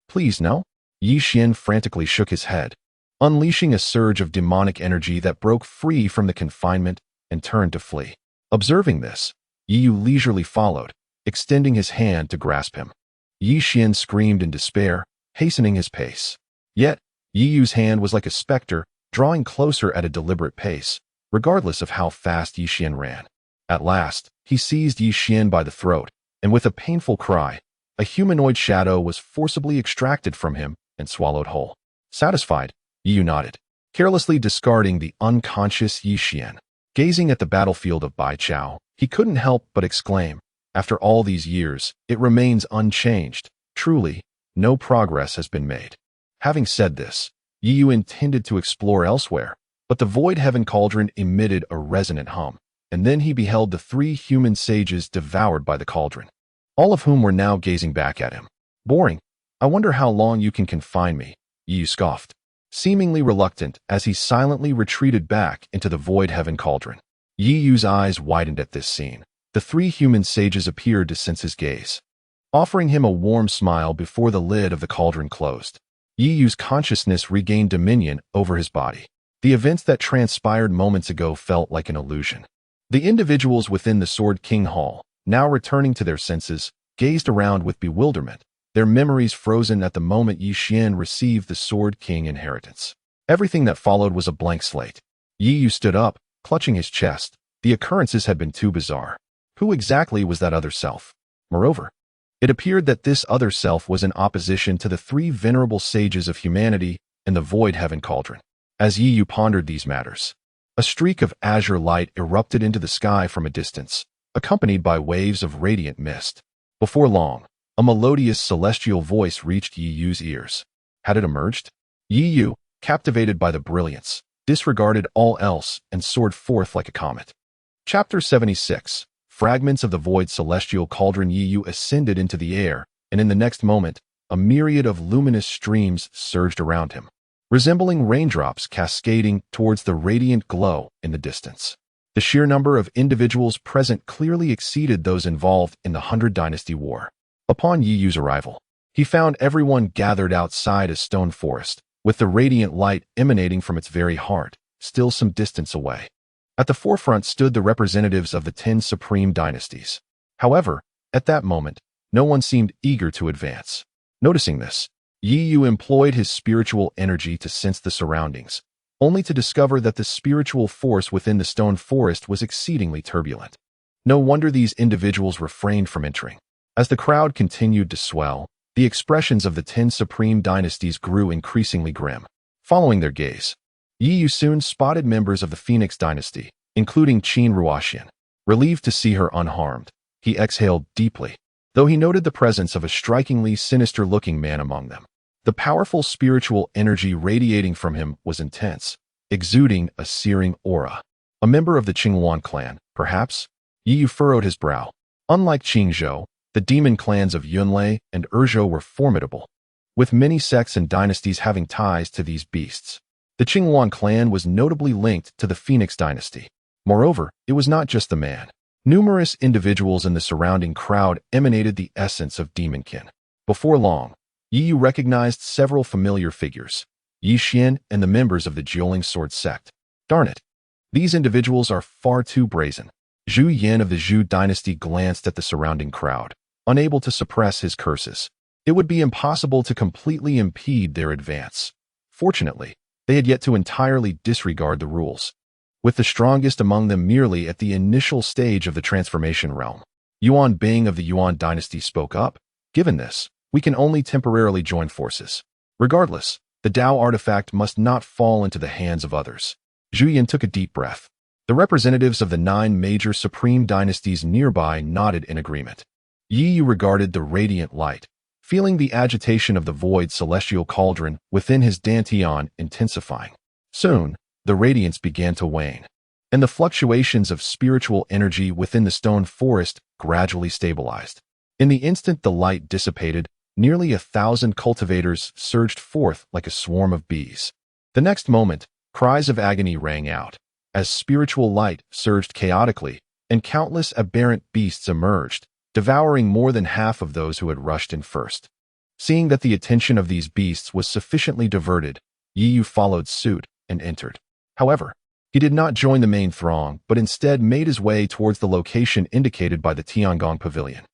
Please, no. Yi Xian frantically shook his head, unleashing a surge of demonic energy that broke free from the confinement and turned to flee. Observing this, Yi Yu leisurely followed, extending his hand to grasp him. Yi Xian screamed in despair, hastening his pace. Yet, Yi Yu's hand was like a specter, drawing closer at a deliberate pace, regardless of how fast Yi Xian ran. At last, he seized Yi Xian by the throat, and with a painful cry, a humanoid shadow was forcibly extracted from him and swallowed whole. Satisfied, Yi Yu nodded, carelessly discarding the unconscious Yi Xian. Gazing at the battlefield of Baichao, he couldn't help but exclaim, after all these years, it remains unchanged. Truly, no progress has been made. Having said this, Yi Yu intended to explore elsewhere, but the void heaven cauldron emitted a resonant hum, and then he beheld the 3 human sages devoured by the cauldron, all of whom were now gazing back at him. Boring. I wonder how long you can confine me, Yi Yu scoffed, seemingly reluctant as he silently retreated back into the void heaven cauldron. Yi Yu's eyes widened at this scene. The 3 human sages appeared to sense his gaze, offering him a warm smile before the lid of the cauldron closed. Yi Yu's consciousness regained dominion over his body. The events that transpired moments ago felt like an illusion. The individuals within the Sword King Hall, now returning to their senses, gazed around with bewilderment, their memories frozen at the moment Yi Xian received the Sword King inheritance. Everything that followed was a blank slate. Yi Yu stood up, clutching his chest. The occurrences had been too bizarre. Who exactly was that other self? Moreover, it appeared that this other self was in opposition to the 3 venerable sages of humanity in the void heaven cauldron. As Yi Yu pondered these matters, a streak of azure light erupted into the sky from a distance, accompanied by waves of radiant mist. Before long, a melodious celestial voice reached Yi Yu's ears. Had it emerged? Yi Yu, captivated by the brilliance, disregarded all else and soared forth like a comet. Chapter 76. Fragments of the void celestial cauldron. Yi Yu ascended into the air, and in the next moment, a myriad of luminous streams surged around him, resembling raindrops cascading towards the radiant glow in the distance. The sheer number of individuals present clearly exceeded those involved in the 100 Dynasty War. Upon Yi Yu's arrival, he found everyone gathered outside a stone forest, with the radiant light emanating from its very heart, still some distance away. At the forefront stood the representatives of the 10 supreme dynasties. However, at that moment, no one seemed eager to advance. Noticing this, Yi Yu employed his spiritual energy to sense the surroundings, only to discover that the spiritual force within the stone forest was exceedingly turbulent. No wonder these individuals refrained from entering. As the crowd continued to swell, the expressions of the 10 supreme dynasties grew increasingly grim. Following their gaze, Yi Yu soon spotted members of the Phoenix dynasty, including Qin Ruoxian. Relieved to see her unharmed, he exhaled deeply, though he noted the presence of a strikingly sinister-looking man among them. The powerful spiritual energy radiating from him was intense, exuding a searing aura. A member of the Qinghuan clan, perhaps? Yi Yu furrowed his brow. Unlike Qingzhou, the demon clans of Yunlei and Erzhou were formidable, with many sects and dynasties having ties to these beasts. The Qinghuan clan was notably linked to the Phoenix dynasty. Moreover, it was not just the man. Numerous individuals in the surrounding crowd emanated the essence of demonkin. Before long, Yi Yu recognized several familiar figures, Yi Xian and the members of the Jiuling Sword sect. Darn it! These individuals are far too brazen. Zhu Yin of the Zhu dynasty glanced at the surrounding crowd, unable to suppress his curses. It would be impossible to completely impede their advance. Fortunately, they had yet to entirely disregard the rules, with the strongest among them merely at the initial stage of the transformation realm. Yuan Bing of the Yuan dynasty spoke up. Given this, we can only temporarily join forces. Regardless, the Dao artifact must not fall into the hands of others. Zhu Yin took a deep breath. The representatives of the 9 major supreme dynasties nearby nodded in agreement. Yi Yu regarded the radiant light, feeling the agitation of the void celestial cauldron within his dantian intensifying. Soon, the radiance began to wane, and the fluctuations of spiritual energy within the stone forest gradually stabilized. In the instant the light dissipated, nearly 1,000 cultivators surged forth like a swarm of bees. The next moment, cries of agony rang out, as spiritual light surged chaotically, and countless aberrant beasts emerged, devouring more than half of those who had rushed in first. Seeing that the attention of these beasts was sufficiently diverted, Yi Yu followed suit and entered. However, he did not join the main throng, but instead made his way towards the location indicated by the Tiangong Pavilion.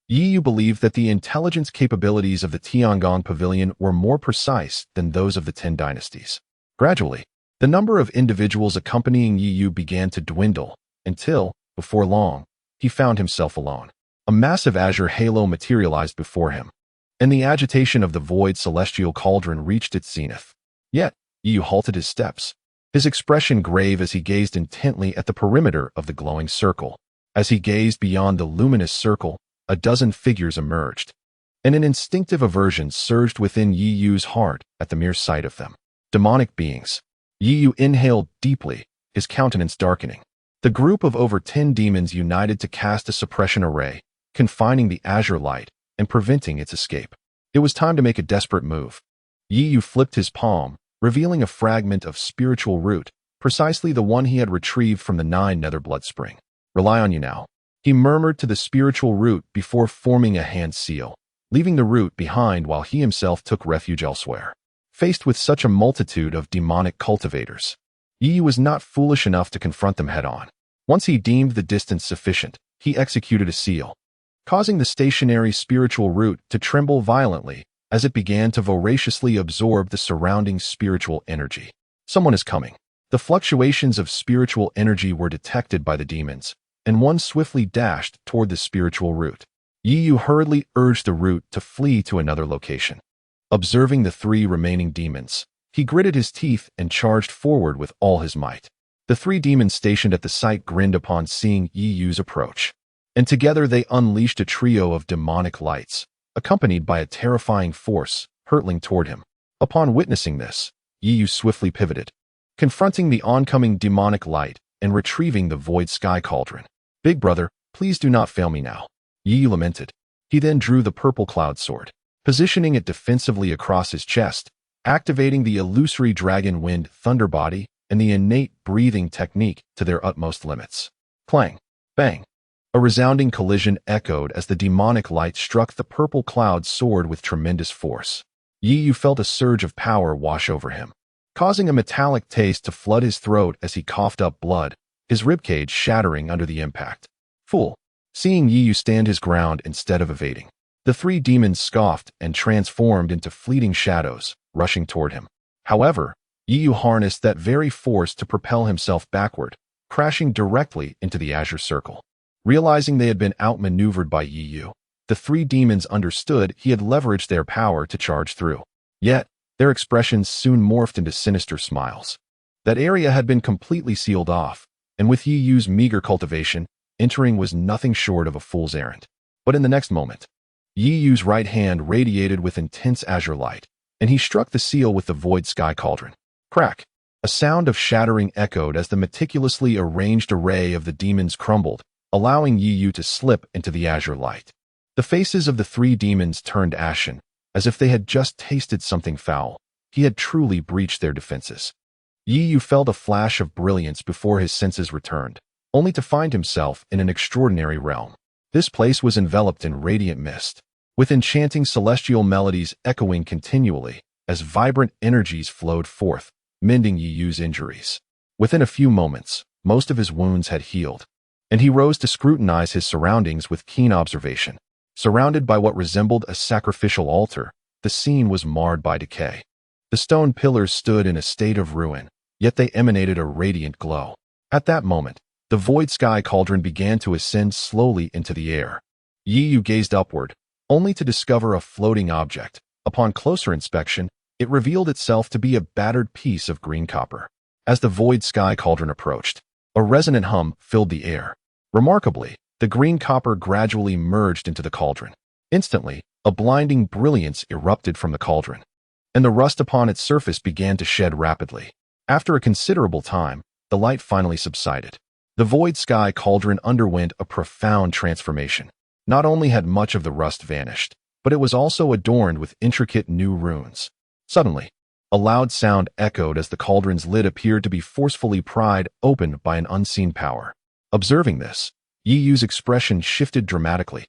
Yi Yu believed that the intelligence capabilities of the Tiangong Pavilion were more precise than those of the 10 dynasties. Gradually, the number of individuals accompanying Yi Yu began to dwindle, until, before long, he found himself alone. A massive azure halo materialized before him, and the agitation of the void celestial cauldron reached its zenith. Yet, Yi Yu halted his steps, his expression grave as he gazed intently at the perimeter of the glowing circle. As he gazed beyond the luminous circle, a dozen figures emerged, and an instinctive aversion surged within Yi Yu's heart at the mere sight of them. Demonic beings. Yi Yu inhaled deeply, his countenance darkening. The group of over 10 demons united to cast a suppression array, confining the azure light and preventing its escape. It was time to make a desperate move. Yi Yu flipped his palm, revealing a fragment of spiritual root, precisely the one he had retrieved from the 9 nether blood spring. Rely on you now, he murmured to the spiritual root before forming a hand seal, leaving the root behind while he himself took refuge elsewhere. Faced with such a multitude of demonic cultivators, Yi Yu was not foolish enough to confront them head-on. Once he deemed the distance sufficient, he executed a seal, causing the stationary spiritual root to tremble violently as it began to voraciously absorb the surrounding spiritual energy. Someone is coming. The fluctuations of spiritual energy were detected by the demons, and one swiftly dashed toward the spiritual root. Yi Yu hurriedly urged the root to flee to another location. Observing the 3 remaining demons, he gritted his teeth and charged forward with all his might. The 3 demons stationed at the site grinned upon seeing Yi Yu's approach, and together they unleashed a trio of demonic lights, accompanied by a terrifying force hurtling toward him. Upon witnessing this, Yi Yu swiftly pivoted, confronting the oncoming demonic light and retrieving the void sky cauldron. Big brother, please do not fail me now, Yi Yu lamented. He then drew the purple cloud sword, positioning it defensively across his chest, activating the illusory dragon wind thunder body and the innate breathing technique to their utmost limits. Clang! Bang! A resounding collision echoed as the demonic light struck the purple cloud sword with tremendous force. Yi Yu felt a surge of power wash over him, causing a metallic taste to flood his throat as he coughed up blood, his ribcage shattering under the impact. Fool! Seeing Yi Yu stand his ground instead of evading, the three demons scoffed and transformed into fleeting shadows, rushing toward him. However, Yi Yu harnessed that very force to propel himself backward, crashing directly into the azure circle. Realizing they had been outmaneuvered by Yi Yu, the three demons understood he had leveraged their power to charge through. Yet, their expressions soon morphed into sinister smiles. That area had been completely sealed off, and with Yi Yu's meager cultivation, entering was nothing short of a fool's errand. But in the next moment, Yi Yu's right hand radiated with intense azure light, and he struck the seal with the void sky cauldron. Crack! A sound of shattering echoed as the meticulously arranged array of the demons crumbled, allowing Yi Yu to slip into the azure light. The faces of the three demons turned ashen, as if they had just tasted something foul. He had truly breached their defenses. Yi Yu felt a flash of brilliance before his senses returned, only to find himself in an extraordinary realm. This place was enveloped in radiant mist, with enchanting celestial melodies echoing continually as vibrant energies flowed forth, mending Yi Yu's injuries. Within a few moments, most of his wounds had healed, and he rose to scrutinize his surroundings with keen observation. Surrounded by what resembled a sacrificial altar, the scene was marred by decay. The stone pillars stood in a state of ruin, yet they emanated a radiant glow. At that moment, the void sky cauldron began to ascend slowly into the air. Yi Yu gazed upward, only to discover a floating object. Upon closer inspection, it revealed itself to be a battered piece of green copper. As the void sky cauldron approached, a resonant hum filled the air. Remarkably, the green copper gradually merged into the cauldron. Instantly, a blinding brilliance erupted from the cauldron, and the rust upon its surface began to shed rapidly. After a considerable time, the light finally subsided. The void sky cauldron underwent a profound transformation. Not only had much of the rust vanished, but it was also adorned with intricate new runes. Suddenly, a loud sound echoed as the cauldron's lid appeared to be forcefully pried open by an unseen power. Observing this, Yi Yu's expression shifted dramatically,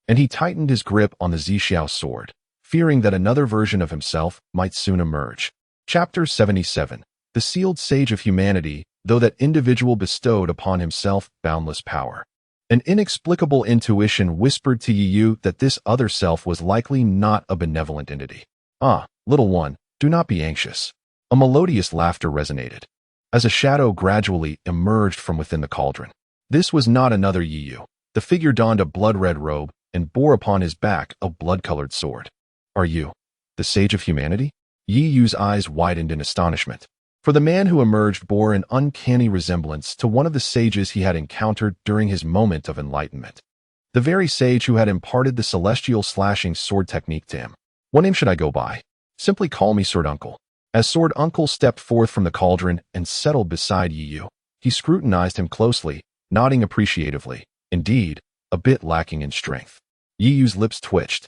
and he tightened his grip on the Zixiao sword, fearing that another version of himself might soon emerge. Chapter 77. The Sealed Sage of Humanity, though that individual bestowed upon himself boundless power. An inexplicable intuition whispered to Yi Yu that this other self was likely not a benevolent entity. Ah, little one, do not be anxious. A melodious laughter resonated, as a shadow gradually emerged from within the cauldron. This was not another Yi Yu. The figure donned a blood-red robe and bore upon his back a blood-colored sword. Are you the Sage of Humanity? Yi Yu's eyes widened in astonishment, for the man who emerged bore an uncanny resemblance to one of the sages he had encountered during his moment of enlightenment. The very sage who had imparted the celestial slashing sword technique to him. What name should I go by? Simply call me Sword Uncle. As Sword Uncle stepped forth from the cauldron and settled beside Yi Yu, he scrutinized him closely, nodding appreciatively. Indeed, a bit lacking in strength. Yi Yu's lips twitched.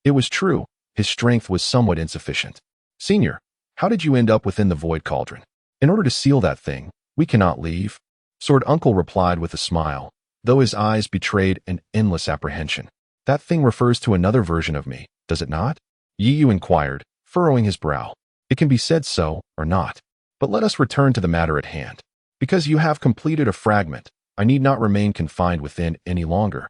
It was true, his strength was somewhat insufficient. Senior, how did you end up within the void cauldron? In order to seal that thing, we cannot leave. Sword Uncle replied with a smile, though his eyes betrayed an endless apprehension. That thing refers to another version of me, does it not? Yi Yu inquired, furrowing his brow. It can be said so, or not. But let us return to the matter at hand. Because you have completed a fragment, I need not remain confined within any longer.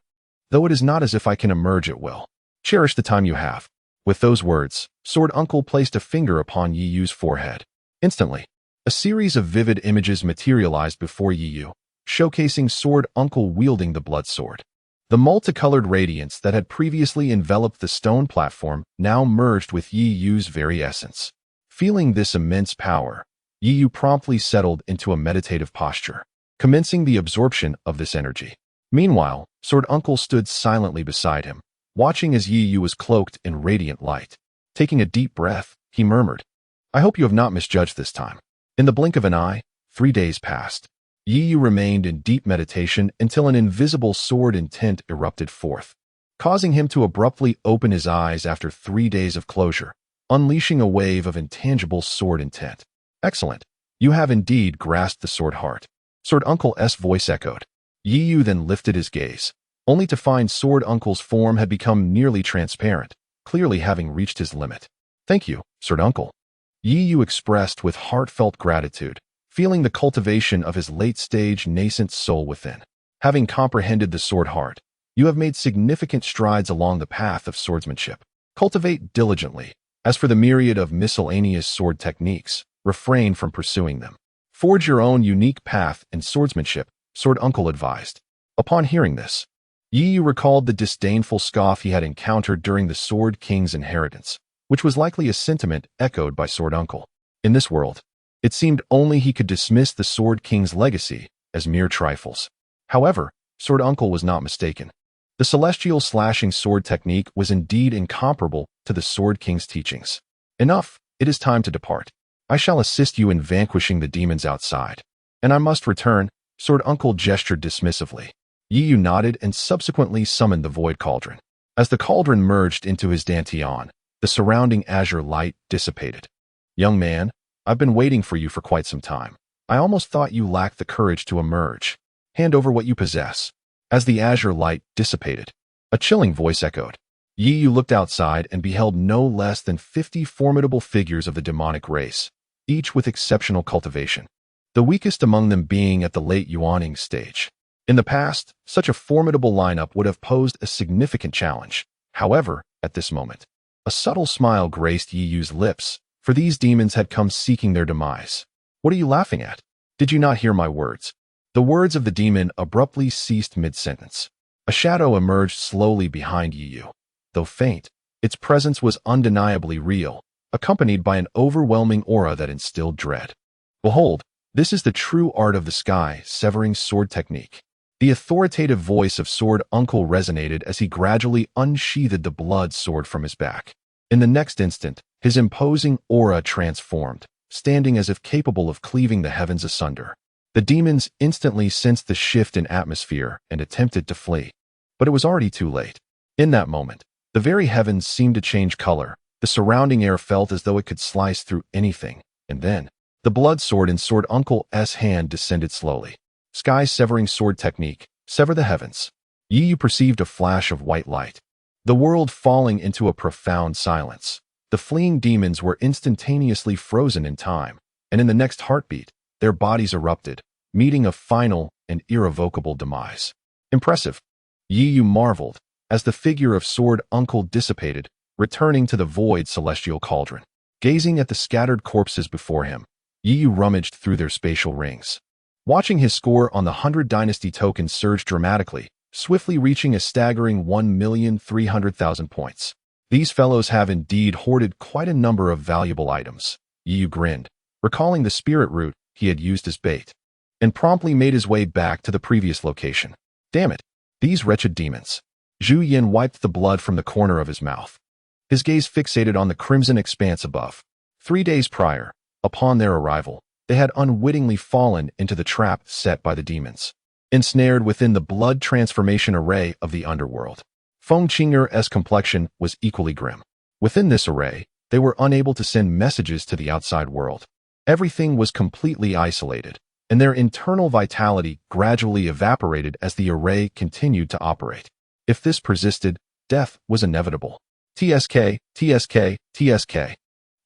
Though it is not as if I can emerge at will. Cherish the time you have. With those words, Sword Uncle placed a finger upon Yi Yu's forehead. Instantly, a series of vivid images materialized before Yi Yu, showcasing Sword Uncle wielding the blood sword. The multicolored radiance that had previously enveloped the stone platform now merged with Yi Yu's very essence. Feeling this immense power, Yi Yu promptly settled into a meditative posture, commencing the absorption of this energy. Meanwhile, Sword Uncle stood silently beside him, watching as Yi Yu was cloaked in radiant light. Taking a deep breath, he murmured, I hope you have not misjudged this time. In the blink of an eye, 3 days passed. Yi Yu remained in deep meditation until an invisible sword intent erupted forth, causing him to abruptly open his eyes after 3 days of closure, unleashing a wave of intangible sword intent. Excellent. You have indeed grasped the sword heart. Sword Uncle's voice echoed. Yi Yu then lifted his gaze, only to find Sword Uncle's form had become nearly transparent, clearly having reached his limit. Thank you, Sword Uncle. Yi Yu expressed with heartfelt gratitude, feeling the cultivation of his late-stage nascent soul within. Having comprehended the sword heart, you have made significant strides along the path of swordsmanship. Cultivate diligently. As for the myriad of miscellaneous sword techniques, refrain from pursuing them. Forge your own unique path in swordsmanship, Sword Uncle advised. Upon hearing this, Yi Yu recalled the disdainful scoff he had encountered during the Sword King's inheritance, which was likely a sentiment echoed by Sword Uncle. In this world, it seemed only he could dismiss the Sword King's legacy as mere trifles. However, Sword Uncle was not mistaken. The celestial slashing sword technique was indeed incomparable to the Sword King's teachings. Enough, it is time to depart. I shall assist you in vanquishing the demons outside. And I must return, Sword Uncle gestured dismissively. Yi Yu nodded and subsequently summoned the void cauldron. As the cauldron merged into his dantian, the surrounding azure light dissipated. Young man, I've been waiting for you for quite some time. I almost thought you lacked the courage to emerge. Hand over what you possess. As the azure light dissipated, a chilling voice echoed. Yi Yu looked outside and beheld no less than 50 formidable figures of the demonic race, each with exceptional cultivation, the weakest among them being at the late Yuaning stage. In the past, such a formidable lineup would have posed a significant challenge. However, at this moment, a subtle smile graced Yi Yu's lips, for these demons had come seeking their demise. What are you laughing at? Did you not hear my words? The words of the demon abruptly ceased mid-sentence. A shadow emerged slowly behind Yi Yu. Though faint, its presence was undeniably real, accompanied by an overwhelming aura that instilled dread. Behold, this is the true art of the sky-severing sword technique. The authoritative voice of Sword Uncle resonated as he gradually unsheathed the blood sword from his back. In the next instant, his imposing aura transformed, standing as if capable of cleaving the heavens asunder. The demons instantly sensed the shift in atmosphere and attempted to flee. But it was already too late. In that moment, the very heavens seemed to change color. The surrounding air felt as though it could slice through anything. And then, the blood sword in Sword Uncle's hand descended slowly. Sky-severing sword technique, sever the heavens. Yi Yu perceived a flash of white light, the world falling into a profound silence. The fleeing demons were instantaneously frozen in time, and in the next heartbeat, their bodies erupted, meeting a final and irrevocable demise. Impressive. Yi Yu marveled, as the figure of Sword Uncle dissipated, returning to the void celestial cauldron. Gazing at the scattered corpses before him, Yi Yu rummaged through their spatial rings. Watching his score on the 100 Dynasty token surge dramatically, swiftly reaching a staggering 1,300,000 points. These fellows have indeed hoarded quite a number of valuable items. Yi Yu grinned, recalling the spirit root he had used as bait, and promptly made his way back to the previous location. Damn it, these wretched demons. Zhu Yin wiped the blood from the corner of his mouth, his gaze fixated on the crimson expanse above. 3 days prior, upon their arrival, they had unwittingly fallen into the trap set by the demons, ensnared within the blood transformation array of the underworld. Feng Qing'er's complexion was equally grim. Within this array, they were unable to send messages to the outside world. Everything was completely isolated, and their internal vitality gradually evaporated as the array continued to operate. If this persisted, death was inevitable. TSK, TSK, TSK.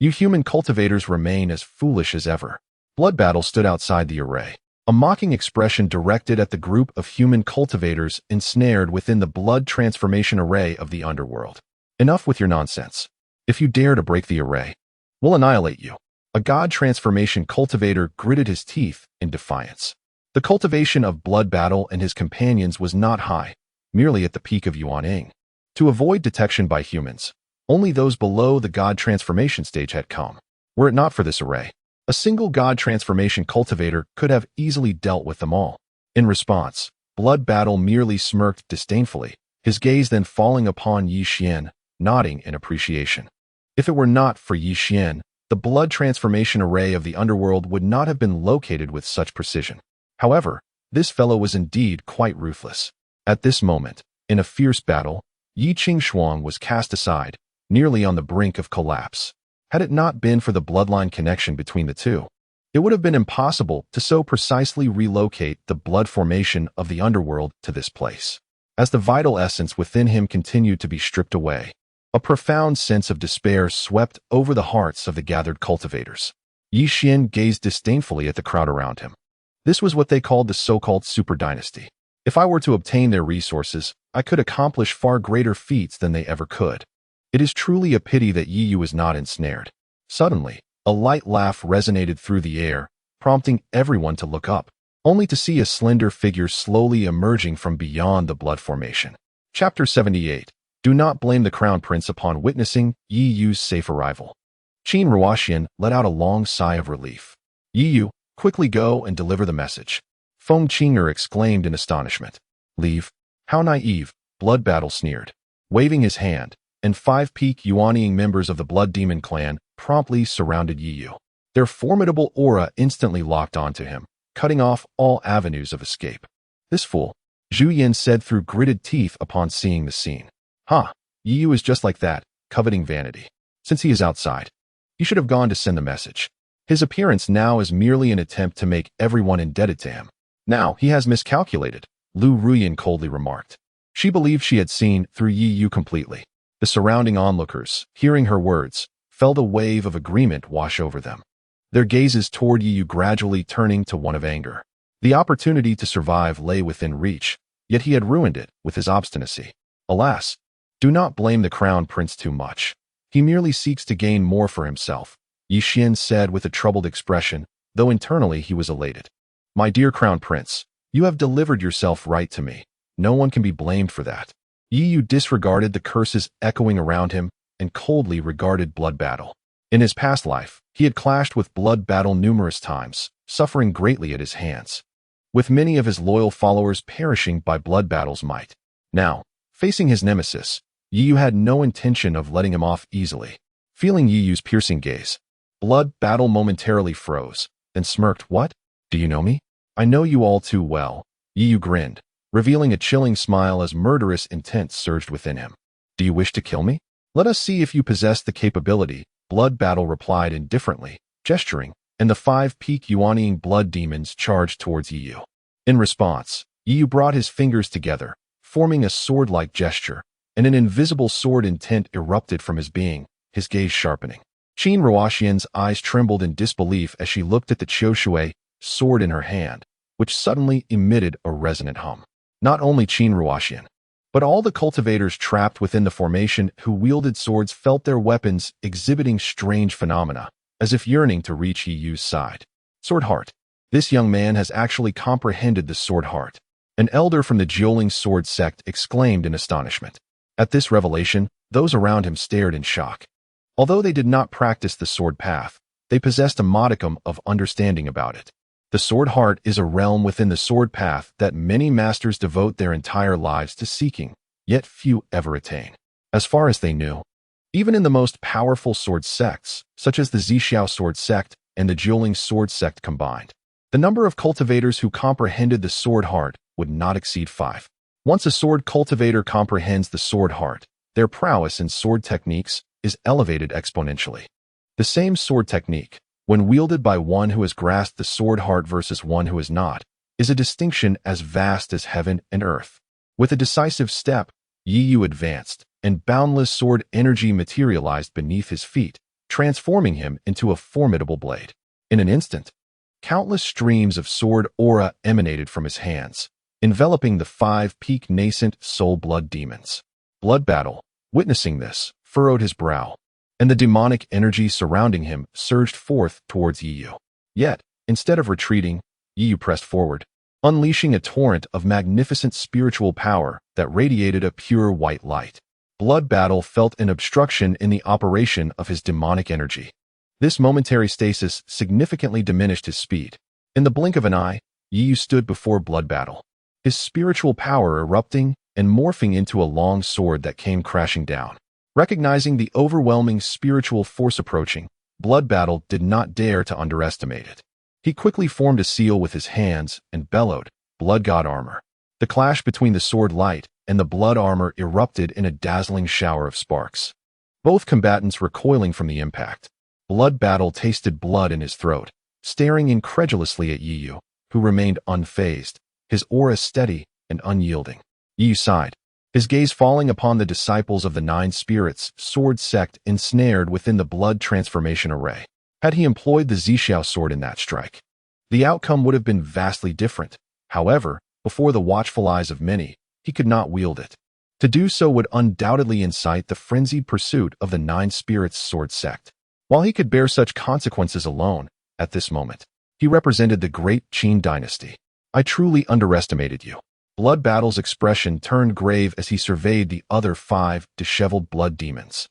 You human cultivators remain as foolish as ever. Blood Battle stood outside the array, a mocking expression directed at the group of human cultivators ensnared within the blood transformation array of the underworld. Enough with your nonsense. If you dare to break the array, we'll annihilate you. A god transformation cultivator gritted his teeth in defiance. The cultivation of Blood Battle and his companions was not high, merely at the peak of Yuaning. To avoid detection by humans, only those below the god transformation stage had come. Were it not for this array, a single god transformation cultivator could have easily dealt with them all. In response, Blood Battle merely smirked disdainfully, his gaze then falling upon Yi Xian, nodding in appreciation. If it were not for Yi Xian, the blood transformation array of the underworld would not have been located with such precision. However, this fellow was indeed quite ruthless. At this moment, in a fierce battle, Yi Qingshuang was cast aside, nearly on the brink of collapse. Had it not been for the bloodline connection between the two, It would have been impossible to so precisely relocate the blood formation of the underworld to this place. As the vital essence within him continued to be stripped away, a profound sense of despair swept over the hearts of the gathered cultivators. Yi Xian gazed disdainfully at the crowd around him. This was what they called the so-called super dynasty. If I were to obtain their resources, I could accomplish far greater feats than they ever could. It is truly a pity that Yi Yu is not ensnared. Suddenly, a light laugh resonated through the air, prompting everyone to look up, only to see a slender figure slowly emerging from beyond the blood formation. Chapter 78. Do not blame the Crown Prince upon witnessing Yi Yu's safe arrival. Qin Ruoxian let out a long sigh of relief. Yi Yu, quickly go and deliver the message. Feng Qing'er exclaimed in astonishment. Leave? How naive, Blood Battle sneered. Waving his hand, and 5 peak Yuanying members of the Blood Demon clan promptly surrounded Yi Yu. Their formidable aura instantly locked onto him, cutting off all avenues of escape. This fool, Zhu Yin said through gritted teeth upon seeing the scene. Yi Yu is just like that, coveting vanity. Since he is outside, he should have gone to send the message. His appearance now is merely an attempt to make everyone indebted to him. Now he has miscalculated, Lu Ruyin coldly remarked. She believed she had seen through Yi Yu completely. The surrounding onlookers, hearing her words, felt a wave of agreement wash over them. Their gazes toward Yi Yu gradually turning to one of anger. The opportunity to survive lay within reach, yet he had ruined it with his obstinacy. Alas, do not blame the Crown Prince too much. He merely seeks to gain more for himself, Yi Xian said with a troubled expression, though internally he was elated. My dear Crown Prince, you have delivered yourself right to me. No one can be blamed for that. Yi Yu disregarded the curses echoing around him and coldly regarded Blood Battle. In his past life, he had clashed with Blood Battle numerous times, suffering greatly at his hands, with many of his loyal followers perishing by Blood Battle's might. Now, facing his nemesis, Yi Yu had no intention of letting him off easily. Feeling Yi Yu's piercing gaze, Blood Battle momentarily froze, then smirked. What? Do you know me? I know you all too well. Yi Yu grinned, revealing a chilling smile as murderous intent surged within him. Do you wish to kill me? Let us see if you possess the capability, Blood Battle replied indifferently, gesturing, and the 5 peak Yuanying blood demons charged towards Yi Yu. In response, Yi Yu brought his fingers together, forming a sword-like gesture, and an invisible sword intent erupted from his being, his gaze sharpening. Qin Ruoxian's eyes trembled in disbelief as she looked at the Qiushui sword in her hand, which suddenly emitted a resonant hum. Not only Qin Ruoxian, but all the cultivators trapped within the formation who wielded swords felt their weapons exhibiting strange phenomena, as if yearning to reach Yi Yu's side. Sword Heart. This young man has actually comprehended the Sword Heart. An elder from the Jiuling sword sect exclaimed in astonishment. At this revelation, those around him stared in shock. Although they did not practice the sword path, they possessed a modicum of understanding about it. The Sword Heart is a realm within the sword path that many masters devote their entire lives to seeking, yet few ever attain. As far as they knew, even in the most powerful sword sects, such as the Zixiao sword sect and the Jiuling sword sect combined, the number of cultivators who comprehended the Sword Heart would not exceed 5. Once a sword cultivator comprehends the Sword Heart, their prowess in sword techniques is elevated exponentially. The same sword technique, when wielded by one who has grasped the Sword Heart versus one who has not, is a distinction as vast as heaven and earth. With a decisive step, Yi Yu advanced, and boundless sword energy materialized beneath his feet, transforming him into a formidable blade. In an instant, countless streams of sword aura emanated from his hands, enveloping the 5 peak nascent soul blood demons. Blood Battle, witnessing this, furrowed his brow, and the demonic energy surrounding him surged forth towards Yi Yu. Yet, instead of retreating, Yi Yu pressed forward, unleashing a torrent of magnificent spiritual power that radiated a pure white light. Blood Battle felt an obstruction in the operation of his demonic energy. This momentary stasis significantly diminished his speed. In the blink of an eye, Yi Yu stood before Blood Battle, his spiritual power erupting and morphing into a long sword that came crashing down. Recognizing the overwhelming spiritual force approaching, Blood Battle did not dare to underestimate it. He quickly formed a seal with his hands and bellowed, Blood God Armor. The clash between the sword light and the blood armor erupted in a dazzling shower of sparks. Both combatants recoiling from the impact. Blood Battle tasted blood in his throat, staring incredulously at Yi Yu, who remained unfazed, his aura steady and unyielding. Yi Yu sighed, his gaze falling upon the disciples of the Nine Spirits sword sect ensnared within the blood transformation array. Had he employed the Zixiao sword in that strike, the outcome would have been vastly different. However, before the watchful eyes of many, he could not wield it. To do so would undoubtedly incite the frenzied pursuit of the Nine Spirits sword sect. While he could bear such consequences alone, at this moment, he represented the great Qin dynasty. I truly underestimated you. Blood Battle's expression turned grave as he surveyed the other 5 disheveled blood demons.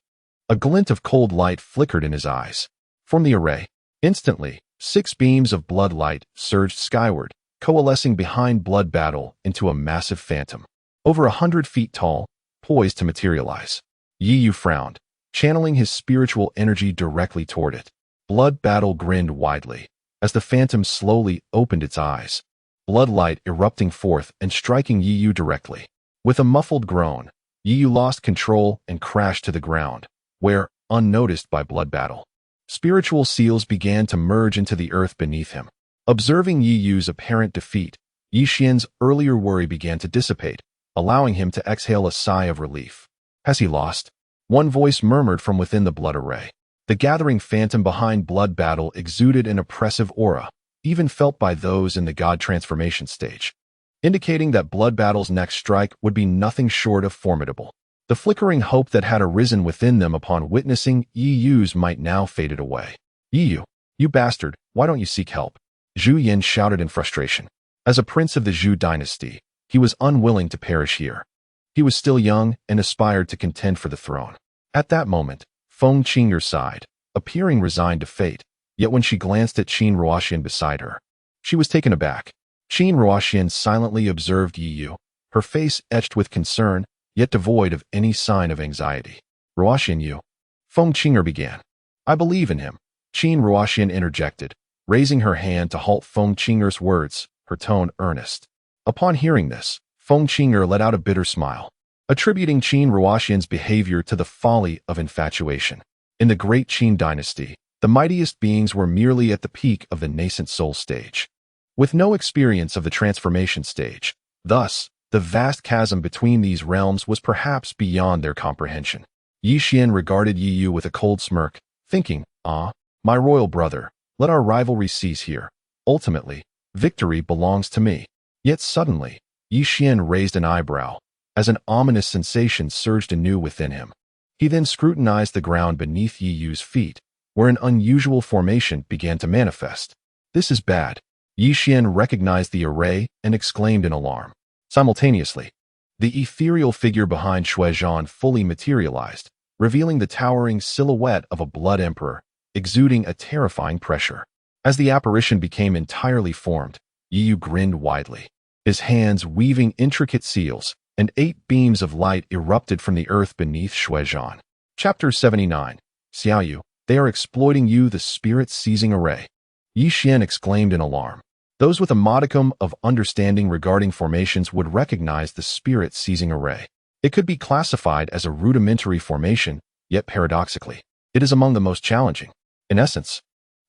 A glint of cold light flickered in his eyes. From the array, instantly, 6 beams of blood light surged skyward, coalescing behind Blood Battle into a massive phantom, over 100 feet tall, poised to materialize. Yi Yu frowned, channeling his spiritual energy directly toward it. Blood Battle grinned widely as the phantom slowly opened its eyes, blood light erupting forth and striking Yi Yu directly. With a muffled groan, Yi Yu lost control and crashed to the ground, where, unnoticed by Blood Battle, spiritual seals began to merge into the earth beneath him. Observing Yi Yu's apparent defeat, Yi Xian's earlier worry began to dissipate, allowing him to exhale a sigh of relief. Has he lost? One voice murmured from within the blood array. The gathering phantom behind Blood Battle exuded an oppressive aura, even felt by those in the god transformation stage, indicating that Blood Battle's next strike would be nothing short of formidable. The flickering hope that had arisen within them upon witnessing Yi Yu's might now faded away. Yi Yu, you bastard, why don't you seek help? Zhu Yin shouted in frustration. As a prince of the Zhu dynasty, he was unwilling to perish here. He was still young and aspired to contend for the throne. At that moment, Feng Qing'er sighed, appearing resigned to fate, yet when she glanced at Qin Ruoxian beside her, she was taken aback. Qin Ruoxian silently observed Yi Yu, her face etched with concern, yet devoid of any sign of anxiety. Ruoxian Yu, Feng Qing'er began. I believe in him, Qin Ruoxian interjected, raising her hand to halt Feng Qing'er's words, her tone earnest. Upon hearing this, Feng Qing'er let out a bitter smile, attributing Qin Ruoxian's behavior to the folly of infatuation. In the great Qin dynasty, the mightiest beings were merely at the peak of the nascent soul stage, with no experience of the transformation stage. Thus, the vast chasm between these realms was perhaps beyond their comprehension. Yi Xian regarded Yi Yu with a cold smirk, thinking, my royal brother, let our rivalry cease here. Ultimately, victory belongs to me. Yet suddenly, Yi Xian raised an eyebrow, as an ominous sensation surged anew within him. He then scrutinized the ground beneath Yi Yu's feet, where an unusual formation began to manifest. This is bad. Yi Xian recognized the array and exclaimed in alarm. Simultaneously, the ethereal figure behind Shuizhan fully materialized, revealing the towering silhouette of a blood emperor, exuding a terrifying pressure. As the apparition became entirely formed, Yi Yu grinned widely, his hands weaving intricate seals, and 8 beams of light erupted from the earth beneath Shuizhan. Chapter 79. Xiao Yu, they are exploiting you, the spirit-seizing array. Yi Xian exclaimed in alarm. Those with a modicum of understanding regarding formations would recognize the spirit-seizing array. It could be classified as a rudimentary formation, yet paradoxically, it is among the most challenging. In essence,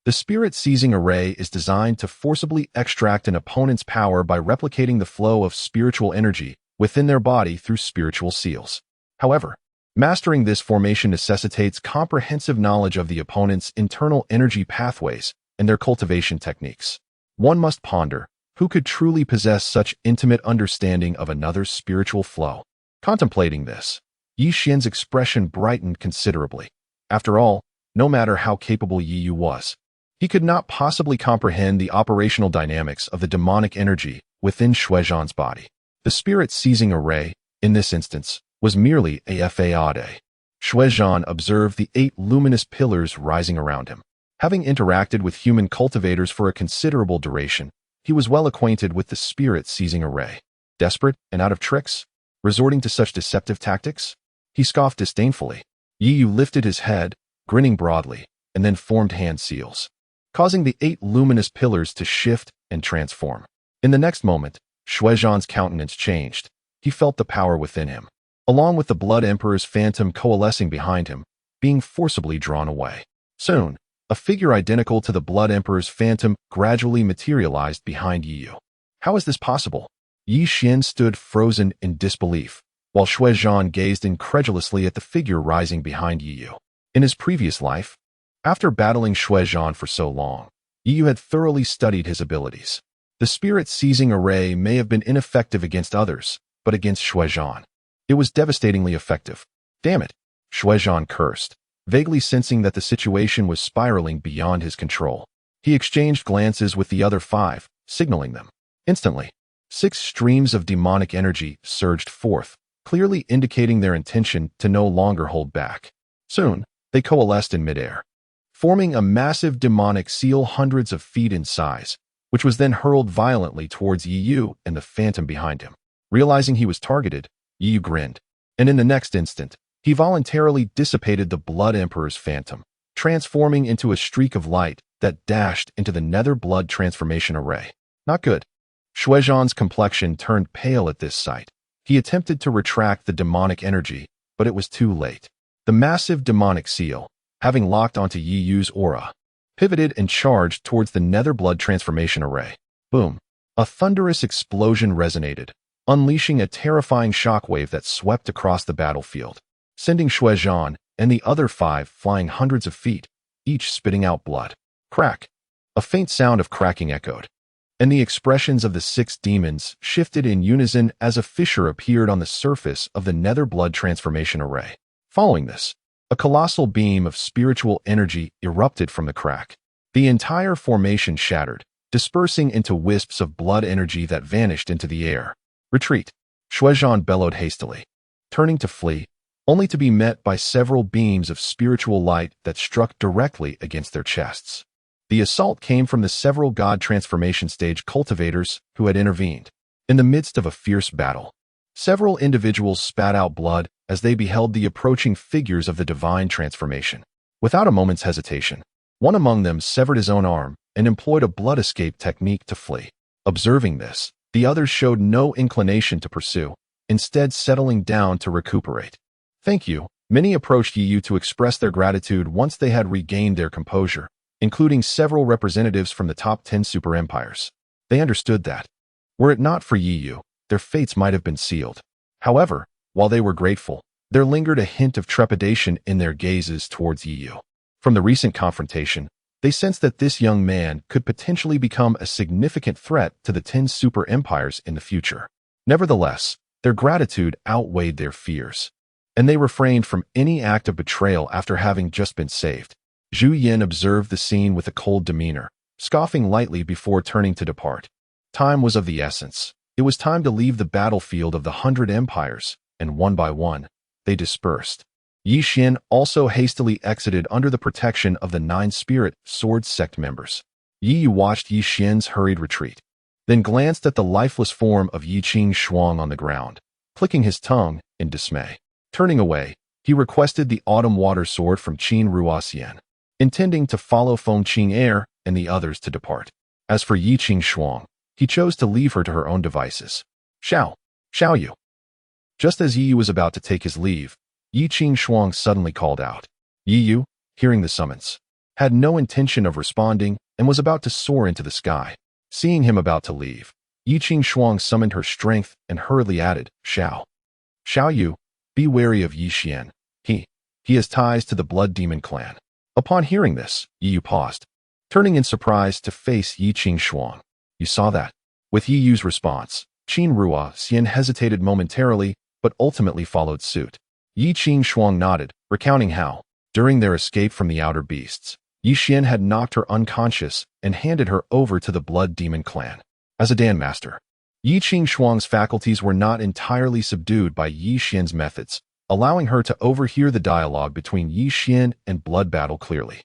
the spirit-seizing array is designed to forcibly extract an opponent's power by replicating the flow of spiritual energy within their body through spiritual seals. However, mastering this formation necessitates comprehensive knowledge of the opponent's internal energy pathways and their cultivation techniques. One must ponder, who could truly possess such intimate understanding of another's spiritual flow? Contemplating this, Yi Xian's expression brightened considerably. After all, no matter how capable Yi Yu was, he could not possibly comprehend the operational dynamics of the demonic energy within Shuizhan's body. The spirit-seizing array, in this instance, was merely a faade. Shuizhan observed the 8 luminous pillars rising around him. Having interacted with human cultivators for a considerable duration, he was well acquainted with the spirit-seizing array. Desperate and out of tricks, resorting to such deceptive tactics? He scoffed disdainfully. Yi Yu lifted his head, grinning broadly, and then formed hand seals, causing the 8 luminous pillars to shift and transform. In the next moment, Shuizhan's countenance changed. He felt the power within him, along with the Blood Emperor's phantom coalescing behind him, being forcibly drawn away. Soon, A figure identical to the Blood Emperor's phantom gradually materialized behind Yi Yu. How is this possible? Yi Xian stood frozen in disbelief, while Shui Zhan gazed incredulously at the figure rising behind Yi Yu. In his previous life, after battling Shui Zhan for so long, Yi Yu had thoroughly studied his abilities. The spirit-seizing array may have been ineffective against others, but against Shui Zhan, it was devastatingly effective. Damn it, Shui Zhan cursed, vaguely sensing that the situation was spiraling beyond his control. He exchanged glances with the other 5, signaling them. Instantly, 6 streams of demonic energy surged forth, clearly indicating their intention to no longer hold back. Soon, they coalesced in midair, forming a massive demonic seal hundreds of feet in size, which was then hurled violently towards Yi Yu and the phantom behind him. Realizing he was targeted, Yi Yu grinned, and in the next instant, he voluntarily dissipated the Blood Emperor's phantom, transforming into a streak of light that dashed into the nether blood transformation array. Not good. Shui Zhan's complexion turned pale at this sight. He attempted to retract the demonic energy, but it was too late. The massive demonic seal, having locked onto Yi Yu's aura, pivoted and charged towards the nether blood transformation array. Boom! A thunderous explosion resonated, unleashing a terrifying shockwave that swept across the battlefield, sending Shui Zhan and the other 5 flying hundreds of feet, each spitting out blood. Crack! A faint sound of cracking echoed, and the expressions of the 6 demons shifted in unison as a fissure appeared on the surface of the nether blood transformation array. Following this, a colossal beam of spiritual energy erupted from the crack. The entire formation shattered, dispersing into wisps of blood energy that vanished into the air. Retreat! Shui Zhan bellowed hastily, turning to flee, only to be met by several beams of spiritual light that struck directly against their chests. The assault came from the several god transformation stage cultivators who had intervened. In the midst of a fierce battle, several individuals spat out blood as they beheld the approaching figures of the divine transformation. Without a moment's hesitation, one among them severed his own arm and employed a blood escape technique to flee. Observing this, the others showed no inclination to pursue, instead settling down to recuperate. Thank you. Many approached Yi Yu to express their gratitude once they had regained their composure, including several representatives from the top 10 super empires. They understood that, were it not for Yi Yu, their fates might have been sealed. However, while they were grateful, there lingered a hint of trepidation in their gazes towards Yi Yu. From the recent confrontation, they sensed that this young man could potentially become a significant threat to the 10 super empires in the future. Nevertheless, their gratitude outweighed their fears, and they refrained from any act of betrayal after having just been saved. Zhu Yin observed the scene with a cold demeanor, scoffing lightly before turning to depart. Time was of the essence. It was time to leave the battlefield of the 100 empires, and one by one, they dispersed. Yi Xian also hastily exited under the protection of the 9 spirit sword sect members. Yi Yu watched Yi Xian's hurried retreat, then glanced at the lifeless form of Yi Qing Shuang on the ground, clicking his tongue in dismay. Turning away, he requested the autumn water sword from Qin Ruoxian, intending to follow Feng Qing Air and the others to depart. As for Yi Qing Shuang, he chose to leave her to her own devices. Xiao Yu. Just as Yi Yu was about to take his leave, Yi Qing Shuang suddenly called out. Yi Yu, hearing the summons, had no intention of responding and was about to soar into the sky. Seeing him about to leave, Yi Qing Shuang summoned her strength and hurriedly added, Xiao Yu, be wary of Yi Xian. He has ties to the Blood Demon clan. Upon hearing this, Yi Yu paused, turning in surprise to face Yi Qing Shuang. You saw that? With Yi Yu's response, Qin Ruoxian hesitated momentarily, but ultimately followed suit. Yi Qing Shuang nodded, recounting how, during their escape from the outer beasts, Yi Xian had knocked her unconscious and handed her over to the Blood Demon clan. As a Dan master, Yi Qing Shuang's faculties were not entirely subdued by Yi Xian's methods, allowing her to overhear the dialogue between Yi Xian and Blood Battle clearly.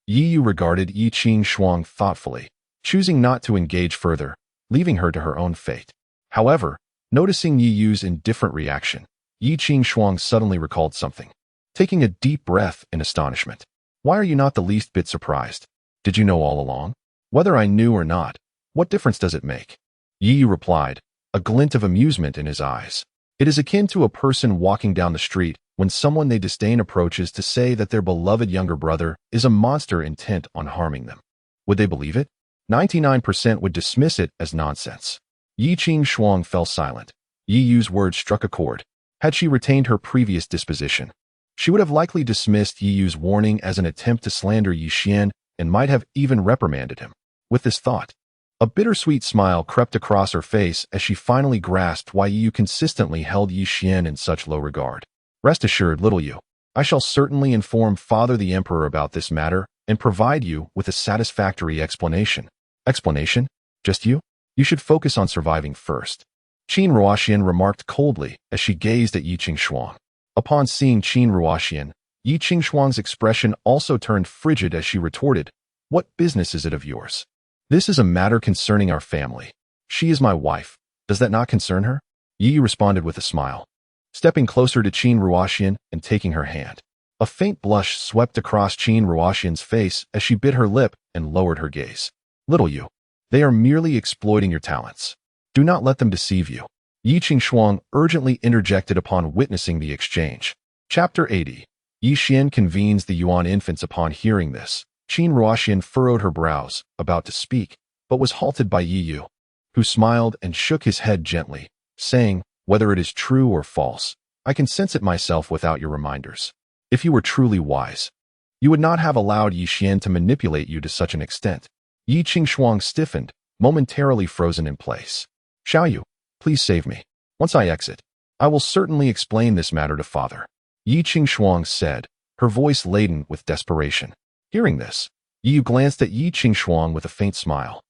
Yi Yu regarded Yi Qing Shuang thoughtfully, choosing not to engage further, leaving her to her own fate. However, noticing Yi Yu's indifferent reaction, Yi Qing Shuang suddenly recalled something, taking a deep breath in astonishment. Why are you not the least bit surprised? Did you know all along? Whether I knew or not, what difference does it make? Yi Yu replied, a glint of amusement in his eyes. It is akin to a person walking down the street when someone they disdain approaches to say that their beloved younger brother is a monster intent on harming them. Would they believe it? 99% would dismiss it as nonsense. Yi Qing Shuang fell silent. Yi Yu's words struck a chord. Had she retained her previous disposition, she would have likely dismissed Yi Yu's warning as an attempt to slander Yi Xian and might have even reprimanded him. With this thought, a bittersweet smile crept across her face as she finally grasped why Yi Yu consistently held Yi Xian in such low regard. Rest assured, little Yu, I shall certainly inform Father the Emperor about this matter and provide you with a satisfactory explanation. Explanation? Just you? You should focus on surviving first. Qin Ruoxian remarked coldly as she gazed at Yi Qingshuang. Upon seeing Qin Ruoxian, Yi Qingshuang's expression also turned frigid as she retorted, "What business is it of yours? This is a matter concerning our family. She is my wife. Does that not concern her?" Yi responded with a smile. Stepping closer to Qin Ruoxian and taking her hand, a faint blush swept across Qin Ruoxian's face as she bit her lip and lowered her gaze. "Little Yu, they are merely exploiting your talents. Do not let them deceive you." Yi Qingshuang urgently interjected upon witnessing the exchange. Chapter 80. Yi Xian convenes the Yuan infants. Upon hearing this, Qin Ruoxian furrowed her brows, about to speak, but was halted by Yi Yu, who smiled and shook his head gently, saying, "Whether it is true or false, I can sense it myself without your reminders. If you were truly wise, you would not have allowed Yi Xian to manipulate you to such an extent." Yi Qingshuang stiffened, momentarily frozen in place. "Xiao Yu, please save me. Once I exit, I will certainly explain this matter to Father," Yi Qingshuang said, her voice laden with desperation. Hearing this, Yi Yu glanced at Yi Qingshuang with a faint smile,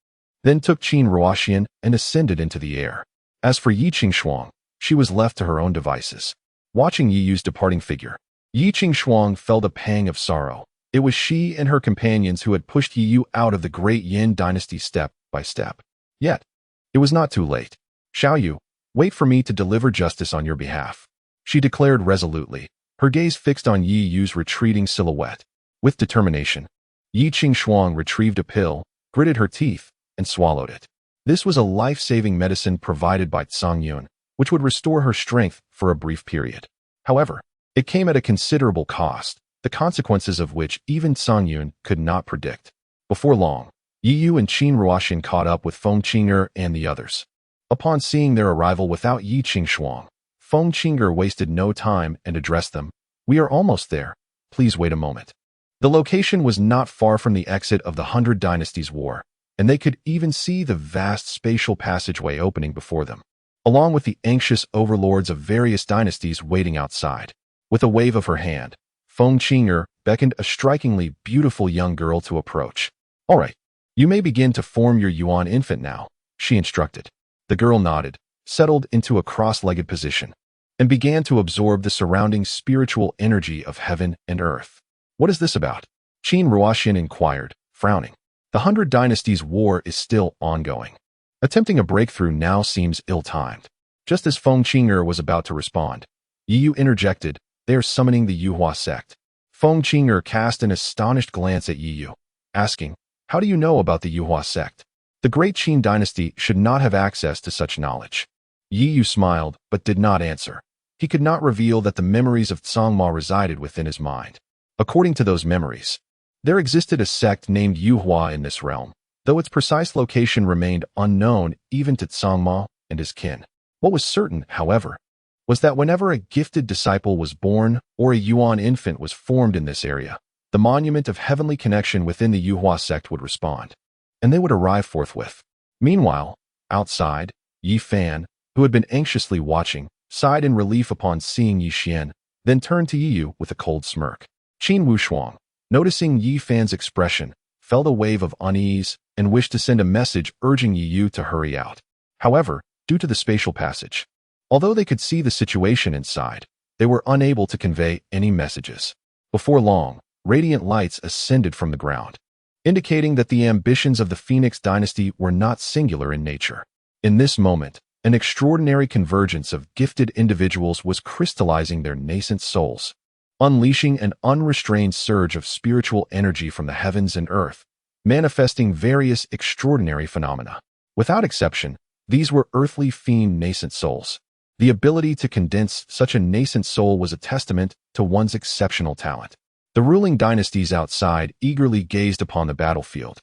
then took Qin Ruoxian and ascended into the air. As for Yi Qingshuang, she was left to her own devices. Watching Yi Yu's departing figure, Yi Qingshuang felt a pang of sorrow. It was she and her companions who had pushed Yi Yu out of the great Yin dynasty step by step. Yet, it was not too late. "Xiao Yu, wait for me to deliver justice on your behalf," she declared resolutely, her gaze fixed on Yi Yu's retreating silhouette. With determination, Yi Qingshuang retrieved a pill, gritted her teeth, and swallowed it. This was a life-saving medicine provided by Tsang Yun, which would restore her strength for a brief period. However, it came at a considerable cost, the consequences of which even Tsang Yun could not predict. Before long, Yi Yu and Qin Ruoxian caught up with Feng Qing'er and the others. Upon seeing their arrival without Yi Qingshuang, Feng Qing'er wasted no time and addressed them. "We are almost there. Please wait a moment." The location was not far from the exit of the 100 Dynasties War, and they could even see the vast spatial passageway opening before them, along with the anxious overlords of various dynasties waiting outside. With a wave of her hand, Feng Qing'er beckoned a strikingly beautiful young girl to approach. "All right, you may begin to form your Yuan infant now," she instructed. The girl nodded, settled into a cross-legged position, and began to absorb the surrounding spiritual energy of heaven and earth. "What is this about?" Qin Ruoxian inquired, frowning. The 100 Dynasties War is still ongoing. Attempting a breakthrough now seems ill-timed. Just as Feng Qing'er was about to respond, Yi Yu interjected, "They are summoning the Yuhua sect." Feng Qing'er cast an astonished glance at Yi Yu, asking, "How do you know about the Yuhua sect? The great Qin dynasty should not have access to such knowledge." Yi Yu smiled, but did not answer. He could not reveal that the memories of Tsangma resided within his mind. According to those memories, there existed a sect named Yuhua in this realm, though its precise location remained unknown even to Tsangma and his kin. What was certain, however, was that whenever a gifted disciple was born or a Yuan infant was formed in this area, the monument of heavenly connection within the Yuhua sect would respond, and they would arrive forthwith. Meanwhile, outside, Yi Fan, who had been anxiously watching, sighed in relief upon seeing Yi Xian, then turned to Yi Yu with a cold smirk. Qin Wushuang, noticing Yi Fan's expression, felt a wave of unease and wished to send a message urging Yi Yu to hurry out. However, due to the spatial passage, although they could see the situation inside, they were unable to convey any messages. Before long, radiant lights ascended from the ground, indicating that the ambitions of the Phoenix dynasty were not singular in nature. In this moment, an extraordinary convergence of gifted individuals was crystallizing their nascent souls, unleashing an unrestrained surge of spiritual energy from the heavens and earth, manifesting various extraordinary phenomena. Without exception, these were earthly fiend nascent souls. The ability to condense such a nascent soul was a testament to one's exceptional talent. The ruling dynasties outside eagerly gazed upon the battlefield,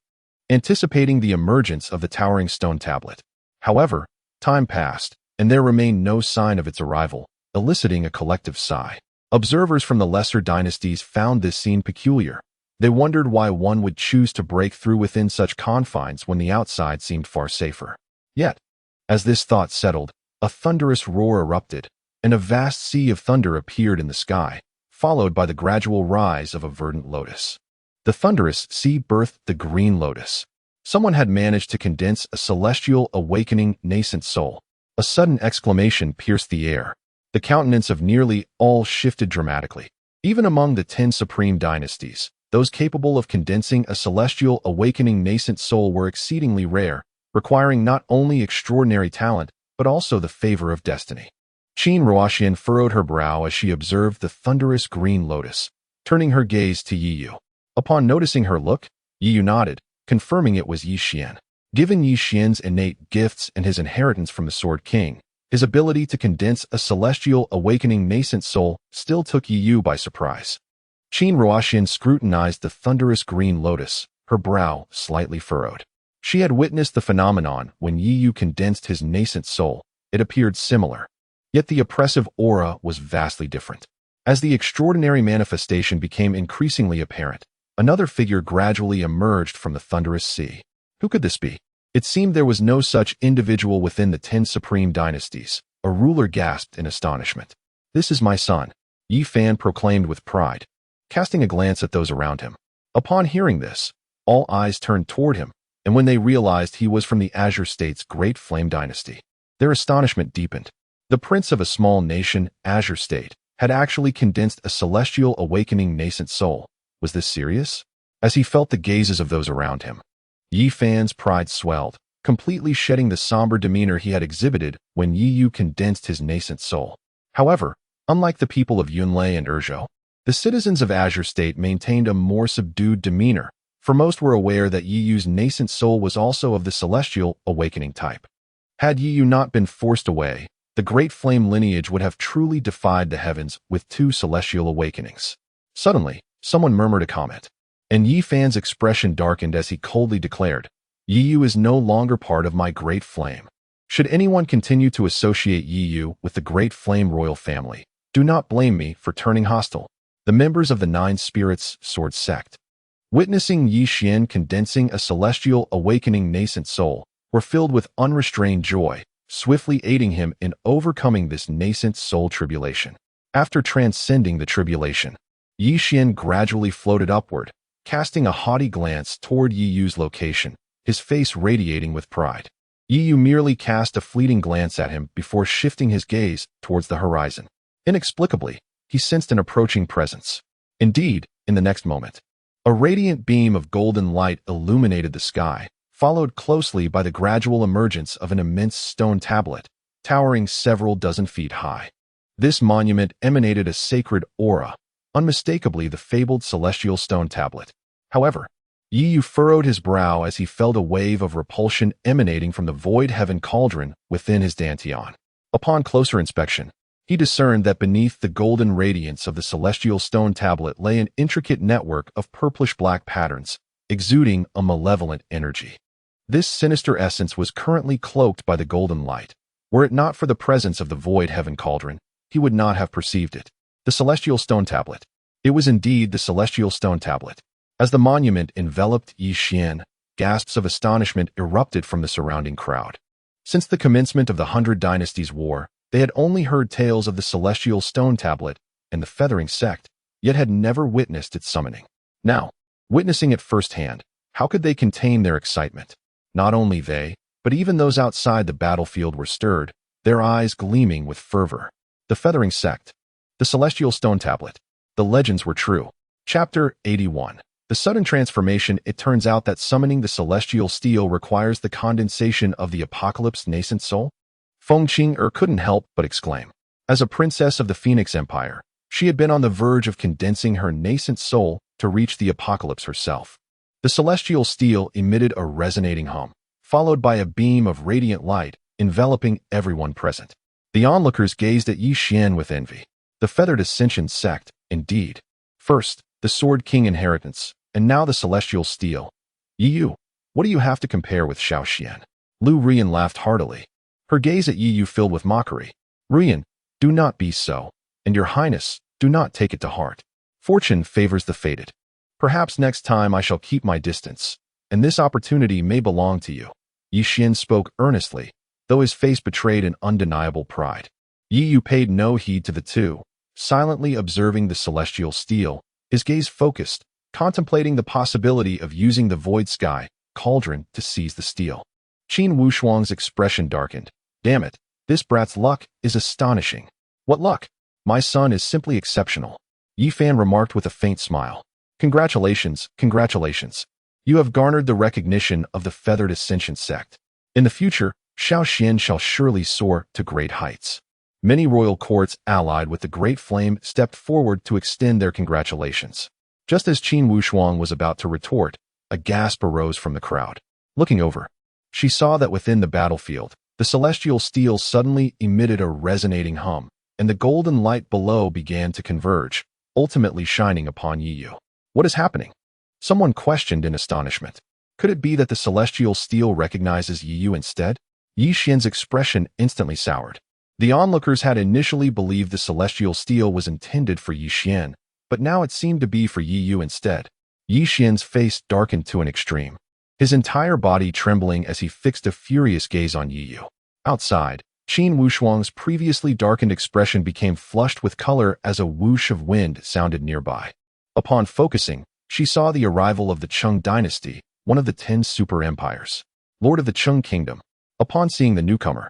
anticipating the emergence of the towering stone tablet. However, time passed, and there remained no sign of its arrival, eliciting a collective sigh. Observers from the lesser dynasties found this scene peculiar. They wondered why one would choose to break through within such confines when the outside seemed far safer. Yet, as this thought settled, a thunderous roar erupted, and a vast sea of thunder appeared in the sky, followed by the gradual rise of a verdant lotus. The thunderous sea birthed the green lotus. Someone had managed to condense a celestial awakening nascent soul. A sudden exclamation pierced the air. The countenance of nearly all shifted dramatically. Even among the 10 supreme dynasties, those capable of condensing a celestial awakening nascent soul were exceedingly rare, requiring not only extraordinary talent, but also the favor of destiny. Qin Ruoxian furrowed her brow as she observed the thunderous green lotus, turning her gaze to Yi Yu. Upon noticing her look, Yi Yu nodded, confirming it was Yi Xian. Given Yi Xian's innate gifts and his inheritance from the Sword King, his ability to condense a celestial awakening nascent soul still took Yi Yu by surprise. Qin Ruoxian scrutinized the thunderous green lotus, her brow slightly furrowed. She had witnessed the phenomenon when Yi Yu condensed his nascent soul. It appeared similar. Yet the oppressive aura was vastly different. As the extraordinary manifestation became increasingly apparent, another figure gradually emerged from the thunderous sea. Who could this be? It seemed there was no such individual within the 10 supreme dynasties. A ruler gasped in astonishment. "This is my son," Yi Fan proclaimed with pride, casting a glance at those around him. Upon hearing this, all eyes turned toward him, and when they realized he was from the Azure State's Great Flame Dynasty, their astonishment deepened. The prince of a small nation, Azure State, had actually condensed a celestial awakening nascent soul. Was this serious? As he felt the gazes of those around him, Yi Fan's pride swelled, completely shedding the somber demeanor he had exhibited when Yi Yu condensed his nascent soul. However, unlike the people of Yunlei and Erzhou, the citizens of Azure State maintained a more subdued demeanor, for most were aware that Yi Yu's nascent soul was also of the celestial awakening type. Had Yi Yu not been forced away, the Great Flame lineage would have truly defied the heavens with 2 celestial awakenings. Suddenly, someone murmured a comment, and Yi Fan's expression darkened as he coldly declared, "Yi Yu is no longer part of my Great Flame. Should anyone continue to associate Yi Yu with the Great Flame royal family, do not blame me for turning hostile." The members of the 9 Spirits Sword Sect, witnessing Yi Xian condensing a celestial awakening nascent soul, were filled with unrestrained joy, swiftly aiding him in overcoming this nascent soul tribulation. After transcending the tribulation, Yi Xian gradually floated upward, casting a haughty glance toward Yi Yu's location, his face radiating with pride. Yi Yu merely cast a fleeting glance at him before shifting his gaze towards the horizon. Inexplicably, he sensed an approaching presence. Indeed, in the next moment, a radiant beam of golden light illuminated the sky, followed closely by the gradual emergence of an immense stone tablet, towering several dozen feet high. This monument emanated a sacred aura, unmistakably the fabled celestial stone tablet. However, Yi Yu furrowed his brow as he felt a wave of repulsion emanating from the void heaven cauldron within his dantian. Upon closer inspection, he discerned that beneath the golden radiance of the celestial stone tablet lay an intricate network of purplish-black patterns, exuding a malevolent energy. This sinister essence was currently cloaked by the golden light. Were it not for the presence of the void heaven cauldron, he would not have perceived it. The celestial stone tablet. It was indeed the celestial stone tablet. As the monument enveloped Yi Xian, gasps of astonishment erupted from the surrounding crowd. Since the commencement of the 100 Dynasties War, they had only heard tales of the celestial stone tablet and the feathering sect, yet had never witnessed its summoning. Now, witnessing it firsthand, how could they contain their excitement? Not only they, but even those outside the battlefield were stirred, their eyes gleaming with fervor. The feathering sect. The celestial stone tablet. The legends were true. Chapter 81. The sudden transformation. It turns out that summoning the celestial steel requires the condensation of the apocalypse nascent soul. Feng Qing'er couldn't help but exclaim. As a princess of the Phoenix Empire, she had been on the verge of condensing her nascent soul to reach the apocalypse herself. The celestial steel emitted a resonating hum, followed by a beam of radiant light, enveloping everyone present. The onlookers gazed at Yi Xian with envy. The feathered ascension sect, indeed. First, the Sword King inheritance, and now the celestial steel. Yi Yu, what do you have to compare with Xiao Xian? Lu Rian laughed heartily. Her gaze at Yi Yu filled with mockery. Rian, do not be so, and your highness, do not take it to heart. Fortune favors the fated. Perhaps next time I shall keep my distance, and this opportunity may belong to you. Yi Xian spoke earnestly, though his face betrayed an undeniable pride. Yi Yu paid no heed to the two, silently observing the celestial steel, his gaze focused, contemplating the possibility of using the void sky cauldron to seize the steel. Qin Wushuang's expression darkened. Damn it, this brat's luck is astonishing. What luck? My son is simply exceptional. Yi Fan remarked with a faint smile. Congratulations, congratulations. You have garnered the recognition of the Feathered Ascension sect. In the future, Xiao Xian shall surely soar to great heights. Many royal courts allied with the Great Flame stepped forward to extend their congratulations. Just as Qin Wushuang was about to retort, a gasp arose from the crowd. Looking over, she saw that within the battlefield, the celestial steel suddenly emitted a resonating hum, and the golden light below began to converge, ultimately shining upon Yi Yu. What is happening? Someone questioned in astonishment. Could it be that the celestial steel recognizes Yi Yu instead? Yi Xian's expression instantly soured. The onlookers had initially believed the celestial steel was intended for Yi Xian, but now it seemed to be for Yi Yu instead. Yi Xian's face darkened to an extreme, his entire body trembling as he fixed a furious gaze on Yi Yu. Outside, Qin Wushuang's previously darkened expression became flushed with color as a whoosh of wind sounded nearby. Upon focusing, she saw the arrival of the Qing dynasty, one of the 10 super empires, lord of the Qing kingdom. Upon seeing the newcomer,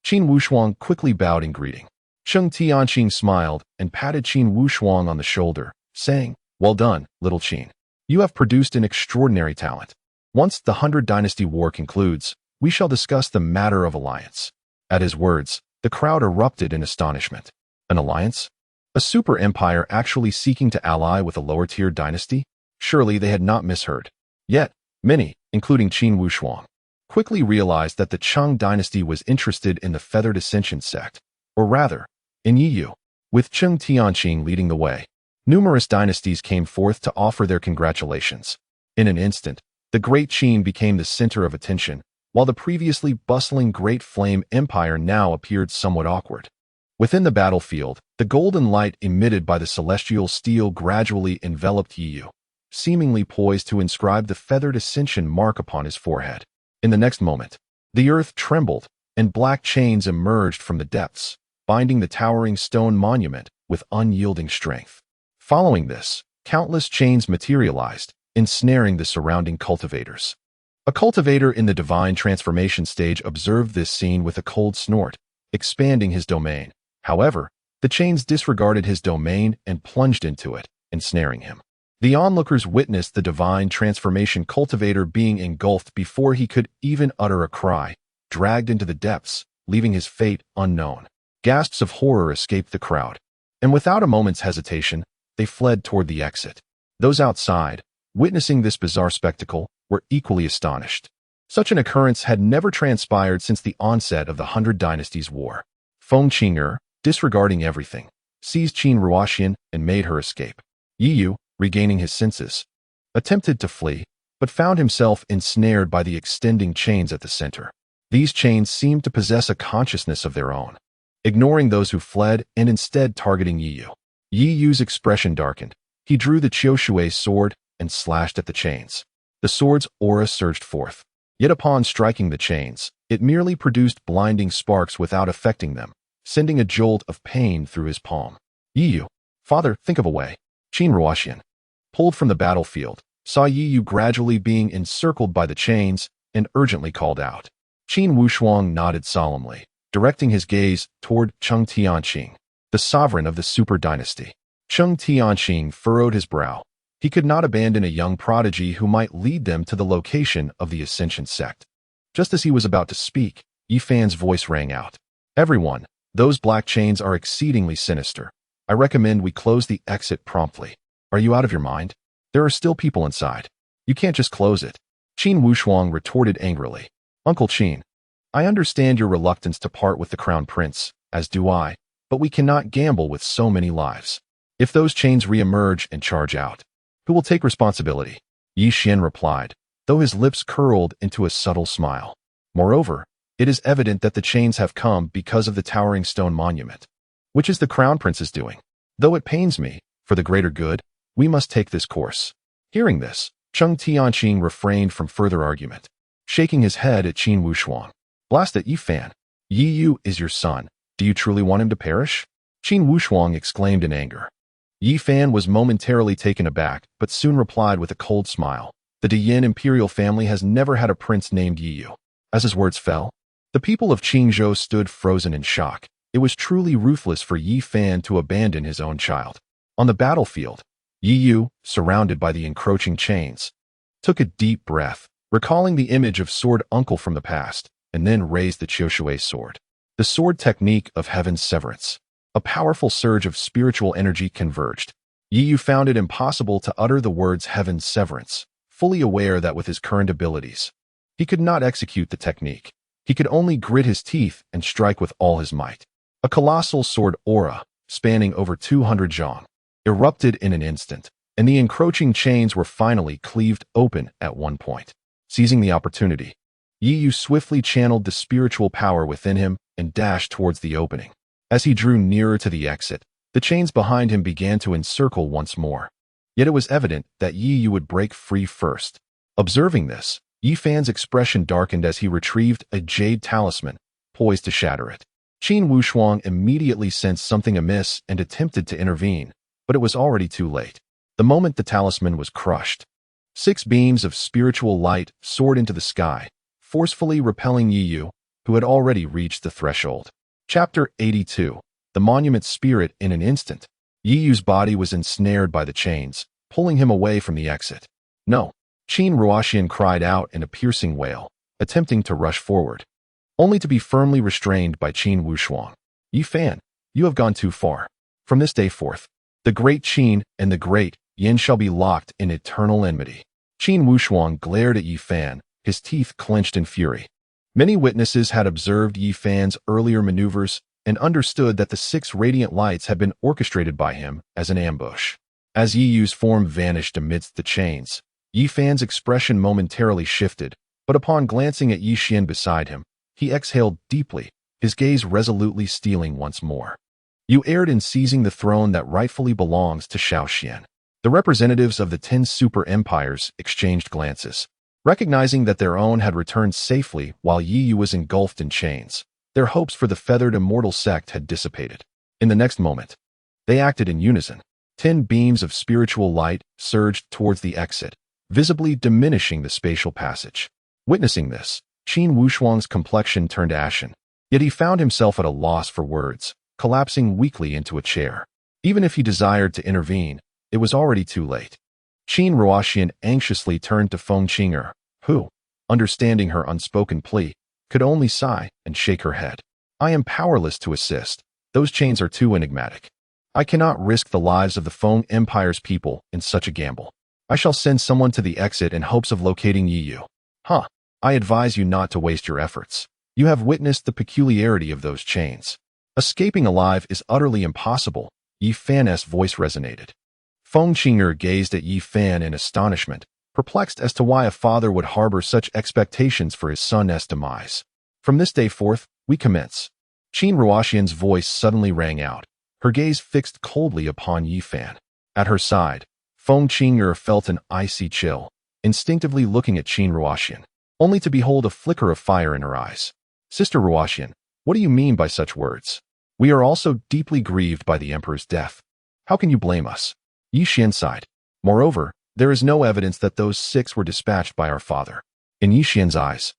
Qin Wushuang quickly bowed in greeting. Qing Tianqing smiled and patted Qin Wushuang on the shoulder, saying, "Well done, little Qin. You have produced an extraordinary talent. Once the 100 Dynasty War concludes, we shall discuss the matter of alliance." At his words, the crowd erupted in astonishment. An alliance? A super empire actually seeking to ally with a lower-tier dynasty? Surely they had not misheard. Yet, many, including Qin Wushuang, quickly realized that the Qing dynasty was interested in the Feathered Ascension sect, or rather, in Yi Yu. With Qing Tianqing leading the way, numerous dynasties came forth to offer their congratulations. In an instant, the Great Qin became the center of attention, while the previously bustling Great Flame Empire now appeared somewhat awkward. Within the battlefield, the golden light emitted by the celestial steel gradually enveloped Yi Yu, seemingly poised to inscribe the Feathered Ascension mark upon his forehead. In the next moment, the earth trembled, and black chains emerged from the depths, binding the towering stone monument with unyielding strength. Following this, countless chains materialized, ensnaring the surrounding cultivators. A cultivator in the divine transformation stage observed this scene with a cold snort, expanding his domain. However, the chains disregarded his domain and plunged into it, ensnaring him. The onlookers witnessed the divine transformation cultivator being engulfed before he could even utter a cry, dragged into the depths, leaving his fate unknown. Gasps of horror escaped the crowd, and without a moment's hesitation, they fled toward the exit. Those outside, witnessing this bizarre spectacle, were equally astonished. Such an occurrence had never transpired since the onset of the 100 Dynasties War. Feng Qing'er, disregarding everything, seized Qin Ruoxian and made her escape. Yi Yu, regaining his senses, attempted to flee, but found himself ensnared by the extending chains at the center. These chains seemed to possess a consciousness of their own, ignoring those who fled and instead targeting Yi Yu. Yi Yu's expression darkened. He drew the Qiushui sword and slashed at the chains. The sword's aura surged forth. Yet upon striking the chains, it merely produced blinding sparks without affecting them, sending a jolt of pain through his palm. Yi Yu, father, think of a way. Qin Ruoxian, pulled from the battlefield, saw Yi Yu gradually being encircled by the chains and urgently called out. Qin Wushuang nodded solemnly, directing his gaze toward Qing Tianqing, the sovereign of the Super Dynasty. Qing Tianqing furrowed his brow. He could not abandon a young prodigy who might lead them to the location of the Ascension sect. Just as he was about to speak, Yi Fan's voice rang out. Everyone, those black chains are exceedingly sinister. I recommend we close the exit promptly. Are you out of your mind? There are still people inside. You can't just close it. Qin Wushuang retorted angrily. Uncle Qin, I understand your reluctance to part with the crown prince, as do I, but we cannot gamble with so many lives. If those chains re-emerge and charge out, who will take responsibility? Yi Xian replied, though his lips curled into a subtle smile. Moreover, it is evident that the chains have come because of the towering stone monument. Which is the crown princess doing? Though it pains me, for the greater good, we must take this course. Hearing this, Cheng Tianqing refrained from further argument, shaking his head at Qin Wushuang. Blast it, Yi Fan. Yi Yu is your son. Do you truly want him to perish? Qin Wushuang exclaimed in anger. Yi Fan was momentarily taken aback, but soon replied with a cold smile. The Diyin imperial family has never had a prince named Yi Yu. As his words fell, the people of Qingzhou stood frozen in shock. It was truly ruthless for Yi Fan to abandon his own child. On the battlefield, Yi Yu, surrounded by the encroaching chains, took a deep breath, recalling the image of sword uncle from the past, and then raised the Qiushui sword. The sword technique of heaven's severance. A powerful surge of spiritual energy converged. Yi Yu found it impossible to utter the words heaven's severance, fully aware that with his current abilities, he could not execute the technique. He could only grit his teeth and strike with all his might. A colossal sword aura, spanning over 200 zhang, erupted in an instant, and the encroaching chains were finally cleaved open at one point. Seizing the opportunity, Yi Yu swiftly channeled the spiritual power within him and dashed towards the opening. As he drew nearer to the exit, the chains behind him began to encircle once more. Yet it was evident that Yi Yu would break free first. Observing this, Yi Fan's expression darkened as he retrieved a jade talisman, poised to shatter it. Qin Wushuang immediately sensed something amiss and attempted to intervene, but it was already too late. The moment the talisman was crushed, 6 beams of spiritual light soared into the sky, forcefully repelling Yi Yu, who had already reached the threshold. Chapter 82. The Monument Spirit. In an instant, Yi Yu's body was ensnared by the chains, pulling him away from the exit. No! Qin Ruoxian cried out in a piercing wail, attempting to rush forward, only to be firmly restrained by Qin Wushuang. Yi Fan, you have gone too far. From this day forth, the great Qin and the great Yin shall be locked in eternal enmity. Qin Wushuang glared at Yi Fan, his teeth clenched in fury. Many witnesses had observed Yi Fan's earlier maneuvers and understood that the 6 radiant lights had been orchestrated by him as an ambush. As Yi Yu's form vanished amidst the chains, Yi Fan's expression momentarily shifted, but upon glancing at Yi Xian beside him, he exhaled deeply, his gaze resolutely steeling once more. You erred in seizing the throne that rightfully belongs to Shaoxian. The representatives of the 10 super empires exchanged glances. Recognizing that their own had returned safely while Yi Yu was engulfed in chains, their hopes for the feathered immortal sect had dissipated. In the next moment, they acted in unison. 10 beams of spiritual light surged towards the exit, visibly diminishing the spatial passage. Witnessing this, Qin Wushuang's complexion turned ashen, yet he found himself at a loss for words, collapsing weakly into a chair. Even if he desired to intervene, it was already too late. Qin Ruoxian anxiously turned to Feng Qing'er, who, understanding her unspoken plea, could only sigh and shake her head. I am powerless to assist. Those chains are too enigmatic. I cannot risk the lives of the Feng Empire's people in such a gamble. I shall send someone to the exit in hopes of locating Yi Yu. Huh. I advise you not to waste your efforts. You have witnessed the peculiarity of those chains. Escaping alive is utterly impossible. Yi Fan's voice resonated. Feng Qing'er gazed at Yi Fan in astonishment, perplexed as to why a father would harbor such expectations for his son's demise. From this day forth, we commence. Qin Ruoxian's voice suddenly rang out, her gaze fixed coldly upon Yi Fan. At her side, Feng Qing'er felt an icy chill, instinctively looking at Qin Ruoxian, only to behold a flicker of fire in her eyes. Sister Ruoxian, what do you mean by such words? We are also deeply grieved by the Emperor's death. How can you blame us? Yi Xian sighed. Moreover, there is no evidence that those 6 were dispatched by our father. In Yi Xian's eyes,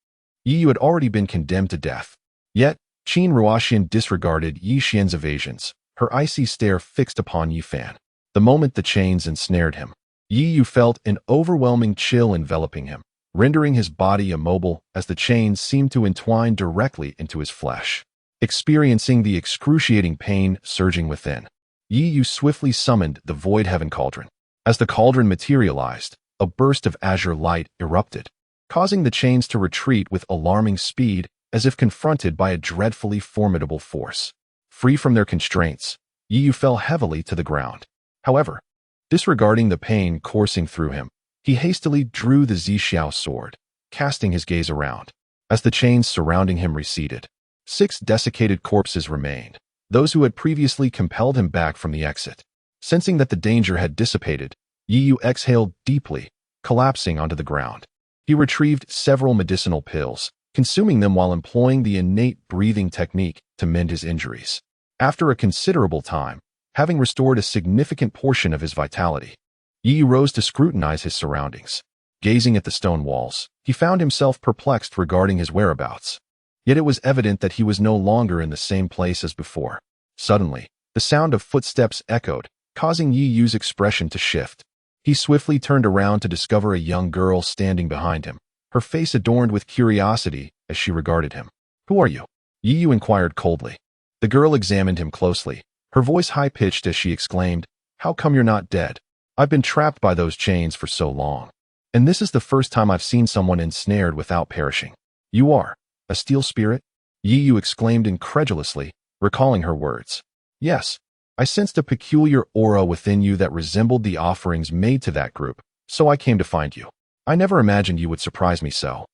Yi Yu had already been condemned to death. Yet, Qin Ruoxian disregarded Yi Xian's evasions, her icy stare fixed upon Yi Fan. The moment the chains ensnared him, Yi Yu felt an overwhelming chill enveloping him, rendering his body immobile as the chains seemed to entwine directly into his flesh. Experiencing the excruciating pain surging within, Yi Yu swiftly summoned the Void Heaven Cauldron. As the cauldron materialized, a burst of azure light erupted, causing the chains to retreat with alarming speed as if confronted by a dreadfully formidable force. Free from their constraints, Yi Yu fell heavily to the ground. However, disregarding the pain coursing through him, he hastily drew the Zixiao sword, casting his gaze around. As the chains surrounding him receded, 6 desiccated corpses remained, those who had previously compelled him back from the exit. Sensing that the danger had dissipated, Yi Yu exhaled deeply, collapsing onto the ground. He retrieved several medicinal pills, consuming them while employing the innate breathing technique to mend his injuries. After a considerable time, having restored a significant portion of his vitality, Yi Yu rose to scrutinize his surroundings. Gazing at the stone walls, he found himself perplexed regarding his whereabouts. Yet it was evident that he was no longer in the same place as before. Suddenly, the sound of footsteps echoed, causing Yi Yu's expression to shift. He swiftly turned around to discover a young girl standing behind him, her face adorned with curiosity as she regarded him. "Who are you?" Yi Yu inquired coldly. The girl examined him closely, her voice high-pitched as she exclaimed, "How come you're not dead? I've been trapped by those chains for so long. And this is the first time I've seen someone ensnared without perishing." "You are a steel spirit?" Yi Yu exclaimed incredulously, recalling her words. "Yes. I sensed a peculiar aura within you that resembled the offerings made to that group, so I came to find you. I never imagined you would surprise me so."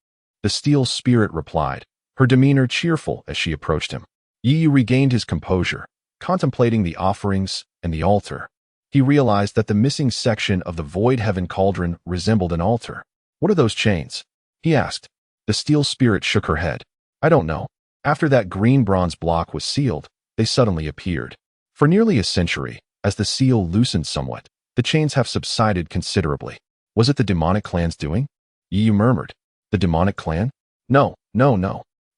The steel spirit replied, her demeanor cheerful as she approached him. Yi Yu regained his composure, contemplating the offerings and the altar. He realized that the missing section of the Void Heaven cauldron resembled an altar. "What are those chains?" he asked. The steel spirit shook her head. "I don't know. After that green bronze block was sealed, they suddenly appeared. For nearly a century, as the seal loosened somewhat, the chains have subsided considerably." "Was it the demonic clan's doing?" Yi Yu murmured. "The demonic clan? No.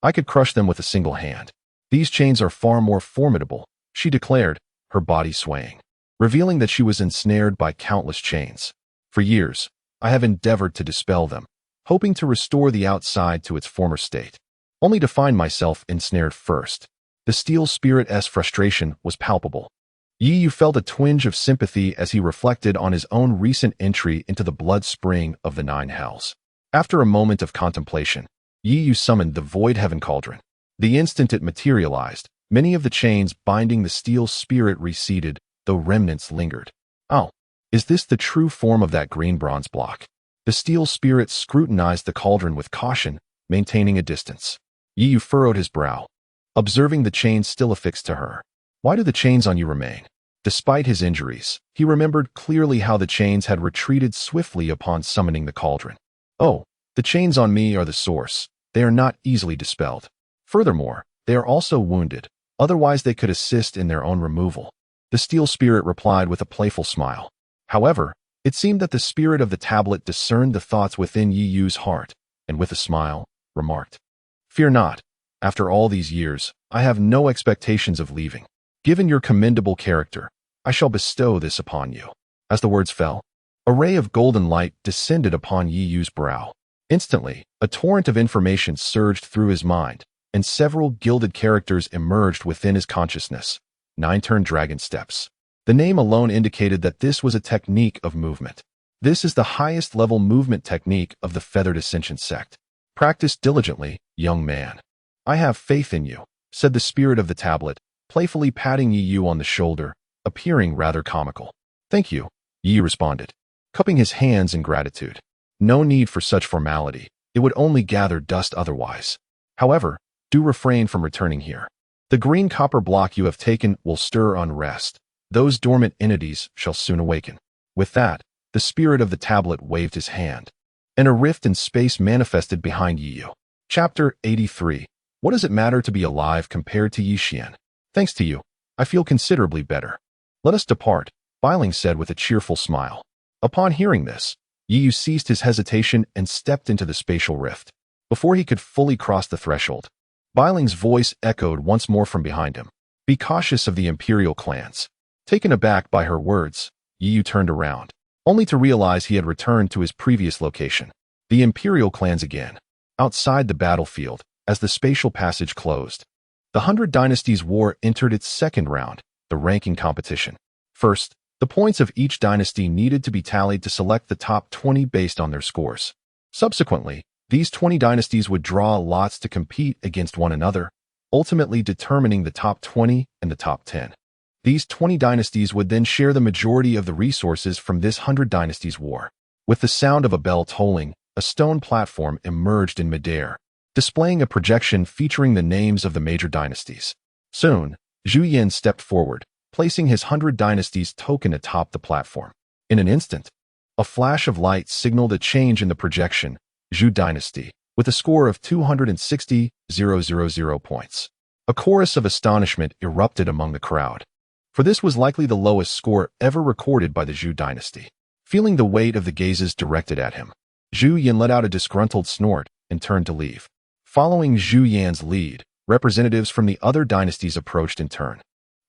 I could crush them with a single hand. These chains are far more formidable," she declared, her body swaying, revealing that she was ensnared by countless chains. "For years, I have endeavored to dispel them, hoping to restore the outside to its former state, only to find myself ensnared first." The steel spirit's frustration was palpable. Yi Yu felt a twinge of sympathy as he reflected on his own recent entry into the blood spring of the 9 hells. After a moment of contemplation, Yi Yu summoned the Void Heaven cauldron. The instant it materialized, many of the chains binding the steel spirit receded, though remnants lingered. "Oh, is this the true form of that green bronze block?" The steel spirit scrutinized the cauldron with caution, maintaining a distance. Yi Yu furrowed his brow, observing the chains still affixed to her. "Why do the chains on you remain?" Despite his injuries, he remembered clearly how the chains had retreated swiftly upon summoning the cauldron. "Oh, the chains on me are the source. They are not easily dispelled. Furthermore, they are also wounded, otherwise they could assist in their own removal." The steel spirit replied with a playful smile. However, it seemed that the spirit of the tablet discerned the thoughts within Yi Yu's heart, and with a smile, remarked, "Fear not. After all these years, I have no expectations of leaving. Given your commendable character, I shall bestow this upon you." As the words fell, a ray of golden light descended upon Yi Yu's brow. Instantly, a torrent of information surged through his mind, and several gilded characters emerged within his consciousness. 9-turn dragon steps. The name alone indicated that this was a technique of movement. "This is the highest level movement technique of the Feathered Ascension sect. Practice diligently, young man. I have faith in you," said the spirit of the tablet, playfully patting Yi Yu on the shoulder, appearing rather comical. "Thank you," Yi responded, cupping his hands in gratitude. "No need for such formality. It would only gather dust otherwise. However, do refrain from returning here. The green copper block you have taken will stir unrest. Those dormant entities shall soon awaken." With that, the spirit of the tablet waved his hand, and a rift in space manifested behind Yi Yu. Chapter 83. What does it matter to be alive compared to Yi Xian? "Thanks to you, I feel considerably better. Let us depart," Biling said with a cheerful smile. Upon hearing this, Yi Yu ceased his hesitation and stepped into the spatial rift. Before he could fully cross the threshold, Biling's voice echoed once more from behind him. "Be cautious of the Imperial clans." Taken aback by her words, Yi Yu turned around, only to realize he had returned to his previous location. The Imperial clans again. Outside the battlefield, as the spatial passage closed, the 100 Dynasties War entered its second round, the ranking competition. First, the points of each dynasty needed to be tallied to select the top 20 based on their scores. Subsequently, these 20 dynasties would draw lots to compete against one another, ultimately determining the top 20 and the top 10. These 20 dynasties would then share the majority of the resources from this 100 Dynasties war. With the sound of a bell tolling, a stone platform emerged in midair, displaying a projection featuring the names of the major dynasties. Soon, Zhu Yan stepped forward, placing his 100 Dynasties token atop the platform. In an instant, a flash of light signaled a change in the projection, Zhu Dynasty, with a score of 260,000 points. A chorus of astonishment erupted among the crowd, for this was likely the lowest score ever recorded by the Zhu Dynasty. Feeling the weight of the gazes directed at him, Zhu Yan let out a disgruntled snort and turned to leave. Following Zhu Yan's lead, representatives from the other dynasties approached in turn.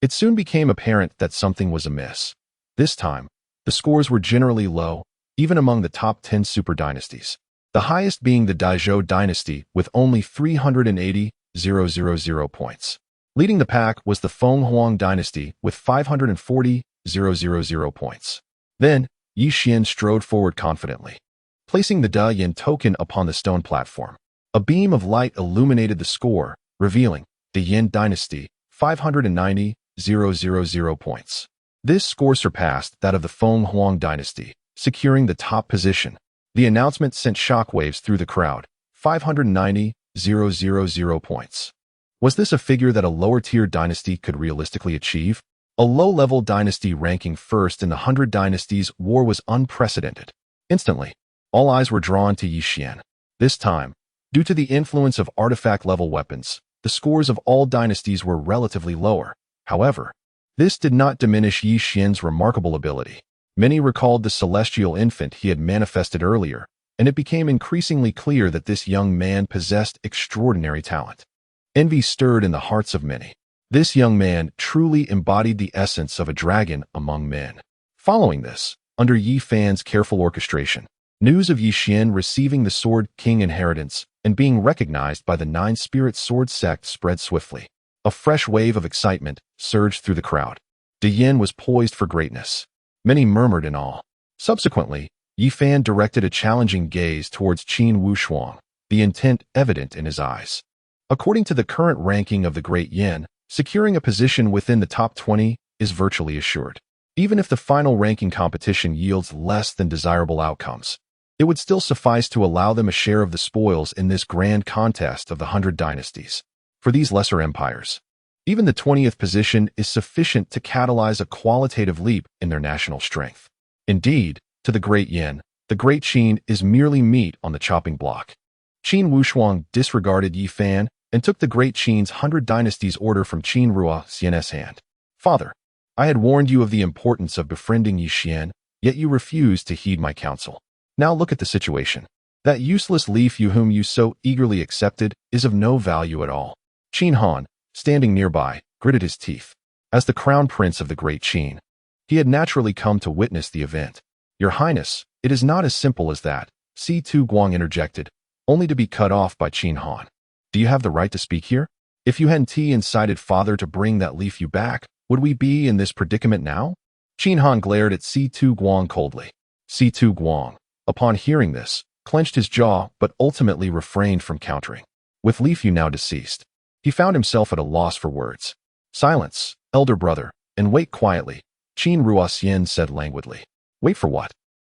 It soon became apparent that something was amiss. This time, the scores were generally low, even among the top 10 super dynasties, the highest being the Daizhou dynasty with only 380,000 points. Leading the pack was the Fenghuang dynasty with 540,000 points. Then, Yi Xian strode forward confidently, placing the Da Yin token upon the stone platform. A beam of light illuminated the score, revealing the Yin dynasty, 590,000 points. This score surpassed that of the Fenghuang dynasty, securing the top position. The announcement sent shockwaves through the crowd, 590,000 points. Was this a figure that a lower-tier dynasty could realistically achieve? A low-level dynasty ranking first in the 100 Dynasties war was unprecedented. Instantly, all eyes were drawn to Yi Xian. This time, due to the influence of artifact-level weapons, the scores of all dynasties were relatively lower. However, this did not diminish Yi Xian's remarkable ability. Many recalled the celestial infant he had manifested earlier, and it became increasingly clear that this young man possessed extraordinary talent. Envy stirred in the hearts of many. This young man truly embodied the essence of a dragon among men. Following this, under Yi Fan's careful orchestration, news of Yi Xian receiving the Sword King inheritance and being recognized by the Nine-Spirit Sword sect spread swiftly. A fresh wave of excitement surged through the crowd. De Yin was poised for greatness. Many murmured in awe. Subsequently, Yi Fan directed a challenging gaze towards Qin Wushuang, the intent evident in his eyes. According to the current ranking of the Great Yin, securing a position within the top 20 is virtually assured. Even if the final ranking competition yields less than desirable outcomes, it would still suffice to allow them a share of the spoils in this grand contest of the 100 Dynasties. For these lesser empires, even the 20th position is sufficient to catalyze a qualitative leap in their national strength. Indeed, to the Great Yin, the Great Qin is merely meat on the chopping block. Qin Wushuang disregarded Yi Fan and took the Great Qin's 100 Dynasties order from Qin Rua Xian's hand. Father, I had warned you of the importance of befriending Yi Xian, yet you refused to heed my counsel. Now look at the situation. That useless leaf you whom you so eagerly accepted is of no value at all. Qin Han, standing nearby, gritted his teeth. As the crown prince of the Great Qin, he had naturally come to witness the event. Your Highness, it is not as simple as that, Si Tu Guang interjected, only to be cut off by Qin Han. Do you have the right to speak here? If you hadn't incited father to bring that leaf you back, would we be in this predicament now? Qin Han glared at Si Tu Guang coldly. Si Tu Guang, upon hearing this, clenched his jaw but ultimately refrained from countering. With Leaf Yu now deceased, he found himself at a loss for words. Silence, elder brother, and wait quietly, Qin Ruoxian said languidly. Wait for what?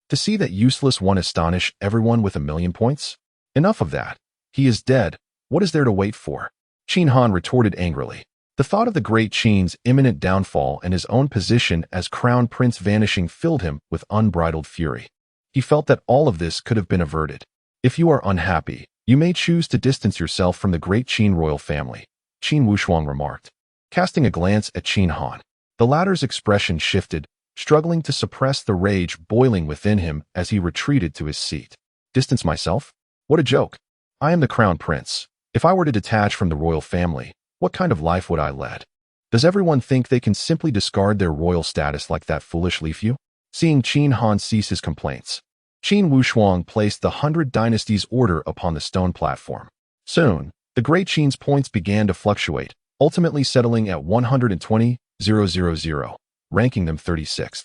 To see that useless one astonish everyone with 1,000,000 points? Enough of that. He is dead. What is there to wait for? Qin Han retorted angrily. The thought of the Great Qin's imminent downfall and his own position as crown prince vanishing filled him with unbridled fury. He felt that all of this could have been averted. If you are unhappy, you may choose to distance yourself from the Great Qin royal family, Qin Wushuang remarked. Casting a glance at Qin Han, the latter's expression shifted, struggling to suppress the rage boiling within him as he retreated to his seat. Distance myself? What a joke. I am the crown prince. If I were to detach from the royal family, what kind of life would I lead? Does everyone think they can simply discard their royal status like that foolish Leaf Yu? Seeing Qin Han cease his complaints, Qin Wushuang placed the 100 Dynasties order upon the stone platform. Soon, the Great Qin's points began to fluctuate, ultimately settling at 120,000, ranking them 36th.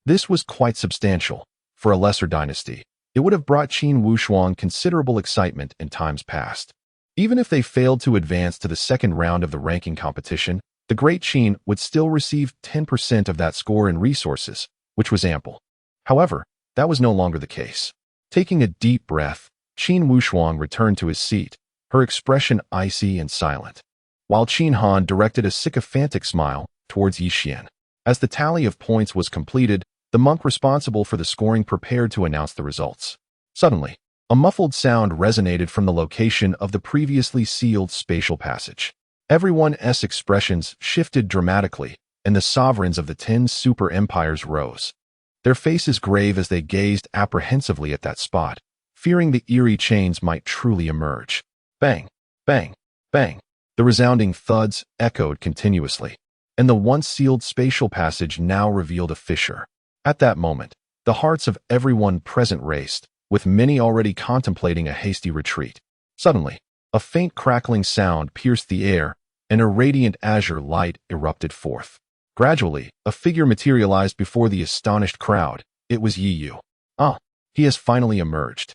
This was quite substantial. For a lesser dynasty, it would have brought Qin Wushuang considerable excitement in times past. Even if they failed to advance to the second round of the ranking competition, the Great Qin would still receive 10% of that score in resources, which was ample. However, that was no longer the case. Taking a deep breath, Qin Wushuang returned to his seat, her expression icy and silent, while Qin Han directed a sycophantic smile towards Yi Xian. As the tally of points was completed, the monk responsible for the scoring prepared to announce the results. Suddenly, a muffled sound resonated from the location of the previously sealed spatial passage. Everyone's expressions shifted dramatically, and the sovereigns of the 10 super empires rose, their faces grave as they gazed apprehensively at that spot, fearing the eerie chains might truly emerge. Bang, bang, bang. The resounding thuds echoed continuously, and the once sealed spatial passage now revealed a fissure. At that moment, the hearts of everyone present raced, with many already contemplating a hasty retreat. Suddenly, a faint crackling sound pierced the air, and a radiant azure light erupted forth. Gradually, a figure materialized before the astonished crowd. It was Yi Yu. Ah, he has finally emerged.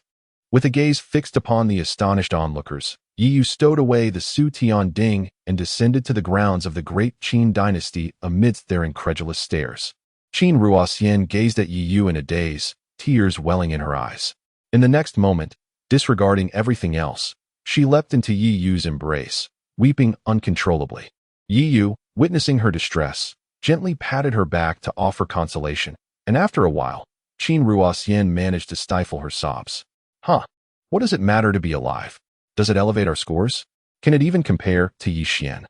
With a gaze fixed upon the astonished onlookers, Yi Yu stowed away the Su Tian Ding and descended to the grounds of the Great Qin dynasty amidst their incredulous stares. Qin Ruoxian gazed at Yi Yu in a daze, tears welling in her eyes. In the next moment, disregarding everything else, she leapt into Yi Yu's embrace, weeping uncontrollably. Yi Yu, witnessing her distress, gently patted her back to offer consolation, and after a while, Qin Ruoxian managed to stifle her sobs. Huh, what does it matter to be alive? Does it elevate our scores? Can it even compare to Yi Xian,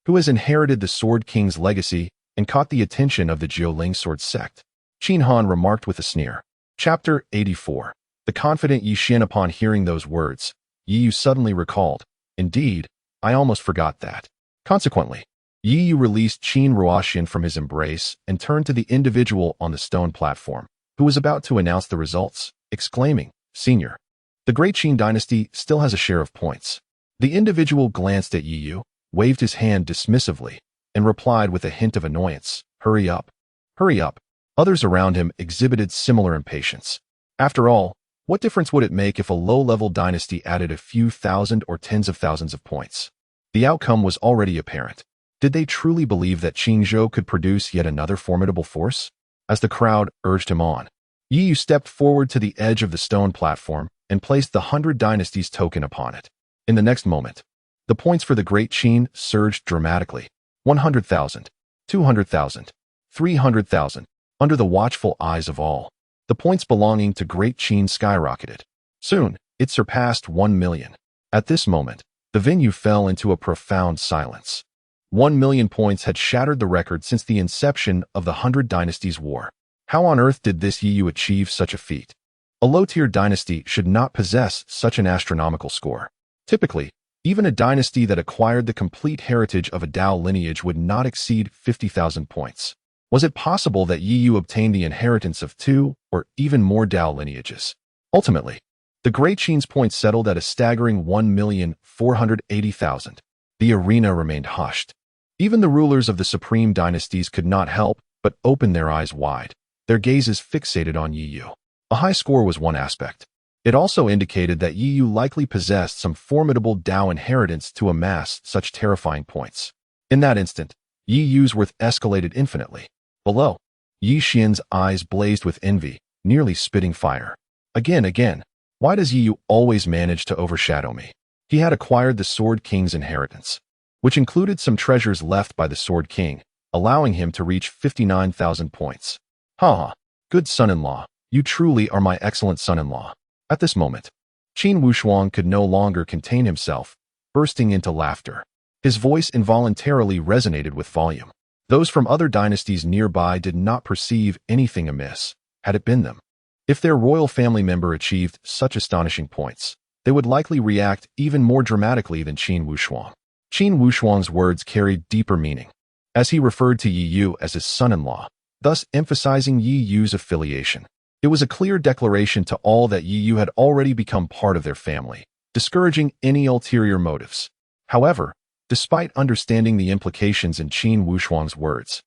who has inherited the Sword King's legacy and caught the attention of the Jiuling sword sect? Qin Han remarked with a sneer. Chapter 84. The confident Yi Xian. Upon hearing those words, Yi Yu suddenly recalled, indeed, I almost forgot that. Consequently, Yi Yu released Qin Ruoxian from his embrace and turned to the individual on the stone platform, who was about to announce the results, exclaiming, Senior, the Great Qin dynasty still has a share of points. The individual glanced at Yi Yu, waved his hand dismissively, and replied with a hint of annoyance, Hurry up. Hurry up. Others around him exhibited similar impatience. After all, what difference would it make if a low-level dynasty added a few thousand or tens of thousands of points? The outcome was already apparent. Did they truly believe that Qingzhou could produce yet another formidable force? As the crowd urged him on, Yi Yu stepped forward to the edge of the stone platform and placed the 100 Dynasties token upon it. In the next moment, the points for the Great Qin surged dramatically. 100,000, 200,000, 300,000. Under the watchful eyes of all, the points belonging to Great Qin skyrocketed. Soon, it surpassed 1 million. At this moment, the venue fell into a profound silence. 1 million points had shattered the record since the inception of the 100 Dynasties War. How on earth did this Yi Yu achieve such a feat? A low-tier dynasty should not possess such an astronomical score. Typically, even a dynasty that acquired the complete heritage of a Dao lineage would not exceed 50,000 points. Was it possible that Yi Yu obtained the inheritance of 2 or even more Dao lineages? Ultimately, the Great Qin's points settled at a staggering 1,480,000. The arena remained hushed. Even the rulers of the supreme dynasties could not help but open their eyes wide, their gazes fixated on Yi Yu. A high score was one aspect. It also indicated that Yi Yu likely possessed some formidable Dao inheritance to amass such terrifying points. In that instant, Yi Yu's worth escalated infinitely. Below, Yi Xian's eyes blazed with envy, nearly spitting fire. Again, why does Yi Yu always manage to overshadow me? He had acquired the Sword King's inheritance, which included some treasures left by the Sword King, allowing him to reach 59,000 points. Ha! Good son-in-law, you truly are my excellent son-in-law. At this moment, Qin Wushuang could no longer contain himself, bursting into laughter. His voice involuntarily resonated with volume. Those from other dynasties nearby did not perceive anything amiss, had it been them. If their royal family member achieved such astonishing points, they would likely react even more dramatically than Qin Wushuang. Qin Wushuang's words carried deeper meaning, as he referred to Yi Yu as his son-in-law, thus emphasizing Yi Yu's affiliation. It was a clear declaration to all that Yi Yu had already become part of their family, discouraging any ulterior motives. However, despite understanding the implications in Qin Wushuang's words,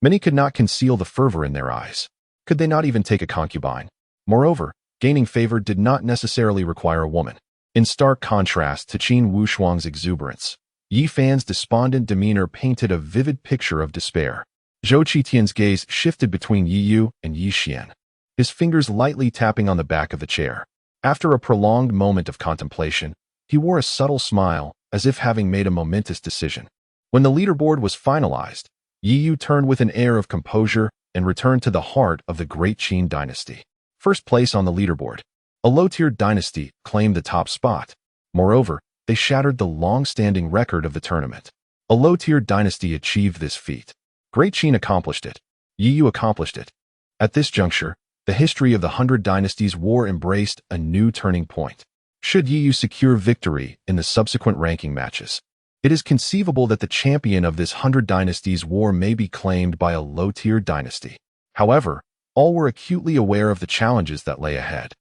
many could not conceal the fervor in their eyes. Could they not even take a concubine? Moreover, gaining favor did not necessarily require a woman. In stark contrast to Qin Wushuang's exuberance, Yi Fan's despondent demeanor painted a vivid picture of despair. Zhou Qitian's gaze shifted between Yi Yu and Yi Xian, his fingers lightly tapping on the back of the chair. After a prolonged moment of contemplation, he wore a subtle smile, as if having made a momentous decision. When the leaderboard was finalized, Yi Yu turned with an air of composure and returned to the heart of the great Qin dynasty. First place on the leaderboard. A low-tiered dynasty claimed the top spot. Moreover, they shattered the long-standing record of the tournament. A low-tiered dynasty achieved this feat. Great Qin accomplished it. Yi Yu accomplished it. At this juncture, the history of the 100 Dynasties War embraced a new turning point. Should Yi Yu secure victory in the subsequent ranking matches, it is conceivable that the champion of this 100 Dynasties War may be claimed by a low-tier dynasty. However, all were acutely aware of the challenges that lay ahead.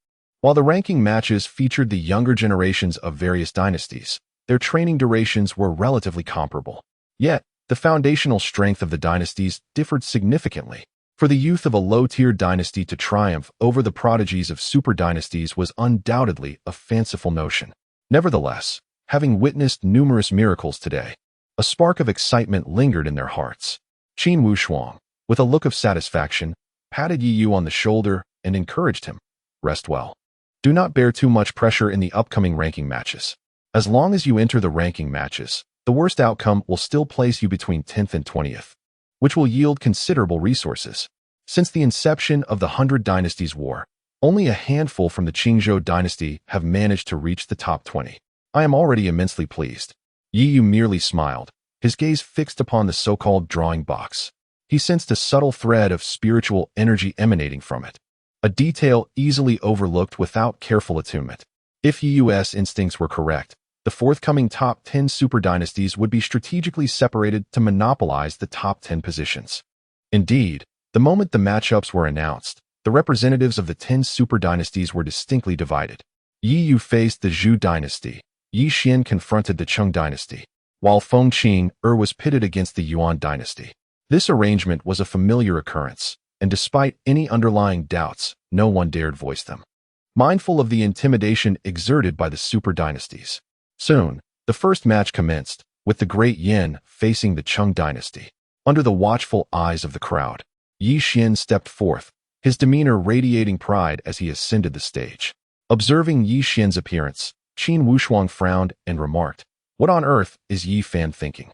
While the ranking matches featured the younger generations of various dynasties, their training durations were relatively comparable. Yet, the foundational strength of the dynasties differed significantly. For the youth of a low-tier dynasty to triumph over the prodigies of super dynasties was undoubtedly a fanciful notion. Nevertheless, having witnessed numerous miracles today, a spark of excitement lingered in their hearts. Qin Wushuang, with a look of satisfaction, patted Yi Yu on the shoulder and encouraged him. Rest well. Do not bear too much pressure in the upcoming ranking matches. As long as you enter the ranking matches, the worst outcome will still place you between 10th and 20th, which will yield considerable resources. Since the inception of the 100 Dynasties War, only a handful from the Qingzhou dynasty have managed to reach the top 20. I am already immensely pleased. Yi Yu merely smiled, his gaze fixed upon the so-called drawing box. He sensed a subtle thread of spiritual energy emanating from it, a detail easily overlooked without careful attunement. If Yi Yu's instincts were correct, the forthcoming top 10 super dynasties would be strategically separated to monopolize the top 10 positions. Indeed, the moment the matchups were announced, the representatives of the 10 super dynasties were distinctly divided. Yi Yu faced the Zhou dynasty, Yi Xian confronted the Cheng dynasty, while Feng Qing was pitted against the Yuan dynasty. This arrangement was a familiar occurrence, and despite any underlying doubts, no one dared voice them, mindful of the intimidation exerted by the super dynasties. Soon, the first match commenced, with the Great Yin facing the Cheng dynasty. Under the watchful eyes of the crowd, Yi Xian stepped forth, his demeanor radiating pride as he ascended the stage. Observing Yi Xian's appearance, Qin Wushuang frowned and remarked, "What on earth is Yi Fan thinking?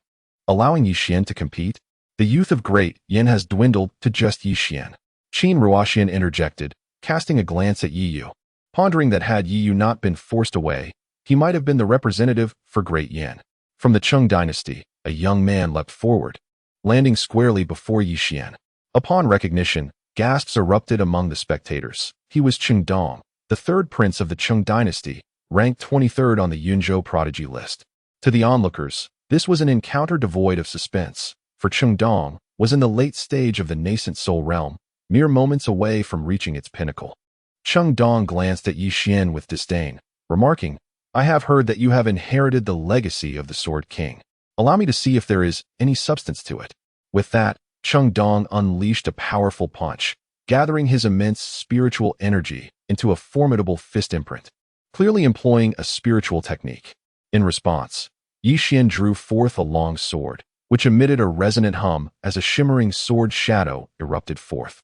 Allowing Yi Xian to compete? The youth of Great Yin has dwindled to just Yi Xian." Qin Ruoxian interjected, casting a glance at Yi Yu, pondering that had Yi Yu not been forced away, he might have been the representative for Great Yin. From the Cheng dynasty, a young man leapt forward, landing squarely before Yi Xian. Upon recognition, gasps erupted among the spectators. He was Cheng Dong, the third prince of the Cheng dynasty, ranked 23rd on the Yunzhou prodigy list. To the onlookers, this was an encounter devoid of suspense, for Cheng Dong was in the late stage of the nascent soul realm, mere moments away from reaching its pinnacle. Cheng Dong glanced at Yi Xian with disdain, remarking, "I have heard that you have inherited the legacy of the Sword King. Allow me to see if there is any substance to it." With that, Cheng Dong unleashed a powerful punch, gathering his immense spiritual energy into a formidable fist imprint, clearly employing a spiritual technique. In response, Yi Xian drew forth a long sword, which emitted a resonant hum as a shimmering sword shadow erupted forth,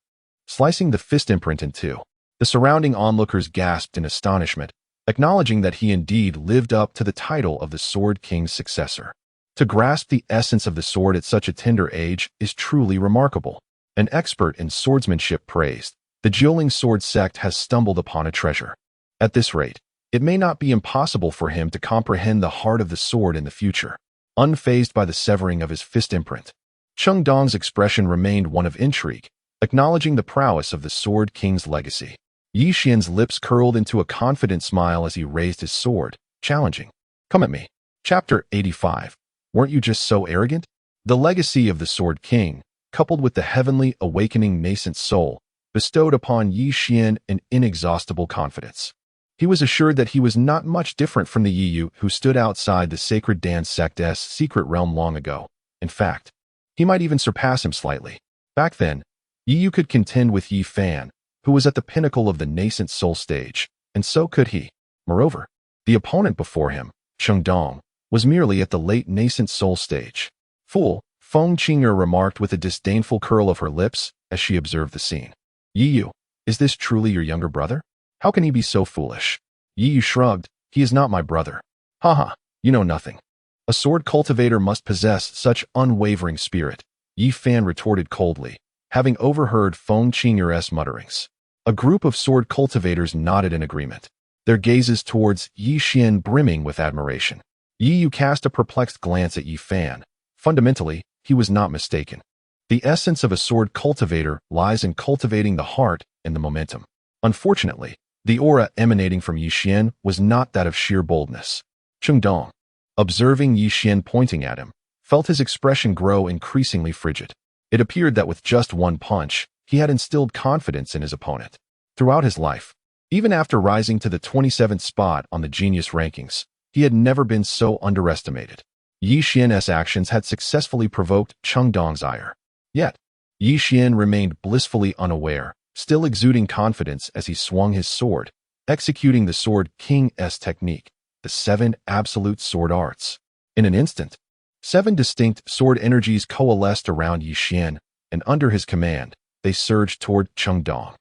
slicing the fist imprint in two. The surrounding onlookers gasped in astonishment, acknowledging that he indeed lived up to the title of the Sword King's successor. To grasp the essence of the sword at such a tender age is truly remarkable. An expert in swordsmanship praised, "The dueling sword sect has stumbled upon a treasure." At this rate, it may not be impossible for him to comprehend the heart of the sword in the future. Unfazed by the severing of his fist imprint, Cheng Dong's expression remained one of intrigue, acknowledging the prowess of the Sword King's legacy. Yi Xian's lips curled into a confident smile as he raised his sword, challenging, "Come at me." Chapter 85. Weren't you just so arrogant? The legacy of the Sword King, coupled with the heavenly awakening nascent soul, bestowed upon Yi Xian an inexhaustible confidence. He was assured that he was not much different from the Yi Yu who stood outside the Sacred Dan sect's secret realm long ago. In fact, he might even surpass him slightly. Back then, Yi Yu could contend with Yi Fan, who was at the pinnacle of the nascent soul stage, and so could he. Moreover, The opponent before him, Dong, was merely at the late nascent soul stage. Fool, Feng Qing'er remarked with a disdainful curl of her lips as she observed the scene. Yi Yu, is this truly your younger brother? How can he be so foolish? Yi Yu shrugged. He is not my brother. Haha, you know nothing. A sword cultivator must possess such unwavering spirit, Yi Fan retorted coldly, having overheard Feng Qing'er's mutterings. A group of sword cultivators nodded in agreement, their gazes towards Yi Xian brimming with admiration. Yi Yu cast a perplexed glance at Yi Fan. Fundamentally, he was not mistaken. The essence of a sword cultivator lies in cultivating the heart and the momentum. Unfortunately, the aura emanating from Yi Xian was not that of sheer boldness. Dong, observing Yi Xian pointing at him, felt his expression grow increasingly frigid. It appeared that with just one punch, he had instilled confidence in his opponent. Throughout his life, even after rising to the 27th spot on the genius rankings, he had never been so underestimated. Yi Xian's actions had successfully provoked Dong's ire. Yet, Yi Xian remained blissfully unaware, still exuding confidence as he swung his sword, executing the Sword King's technique, the 7 absolute sword arts. In an instant, 7 distinct sword energies coalesced around Yi Xian, and under his command, they surged toward Dong.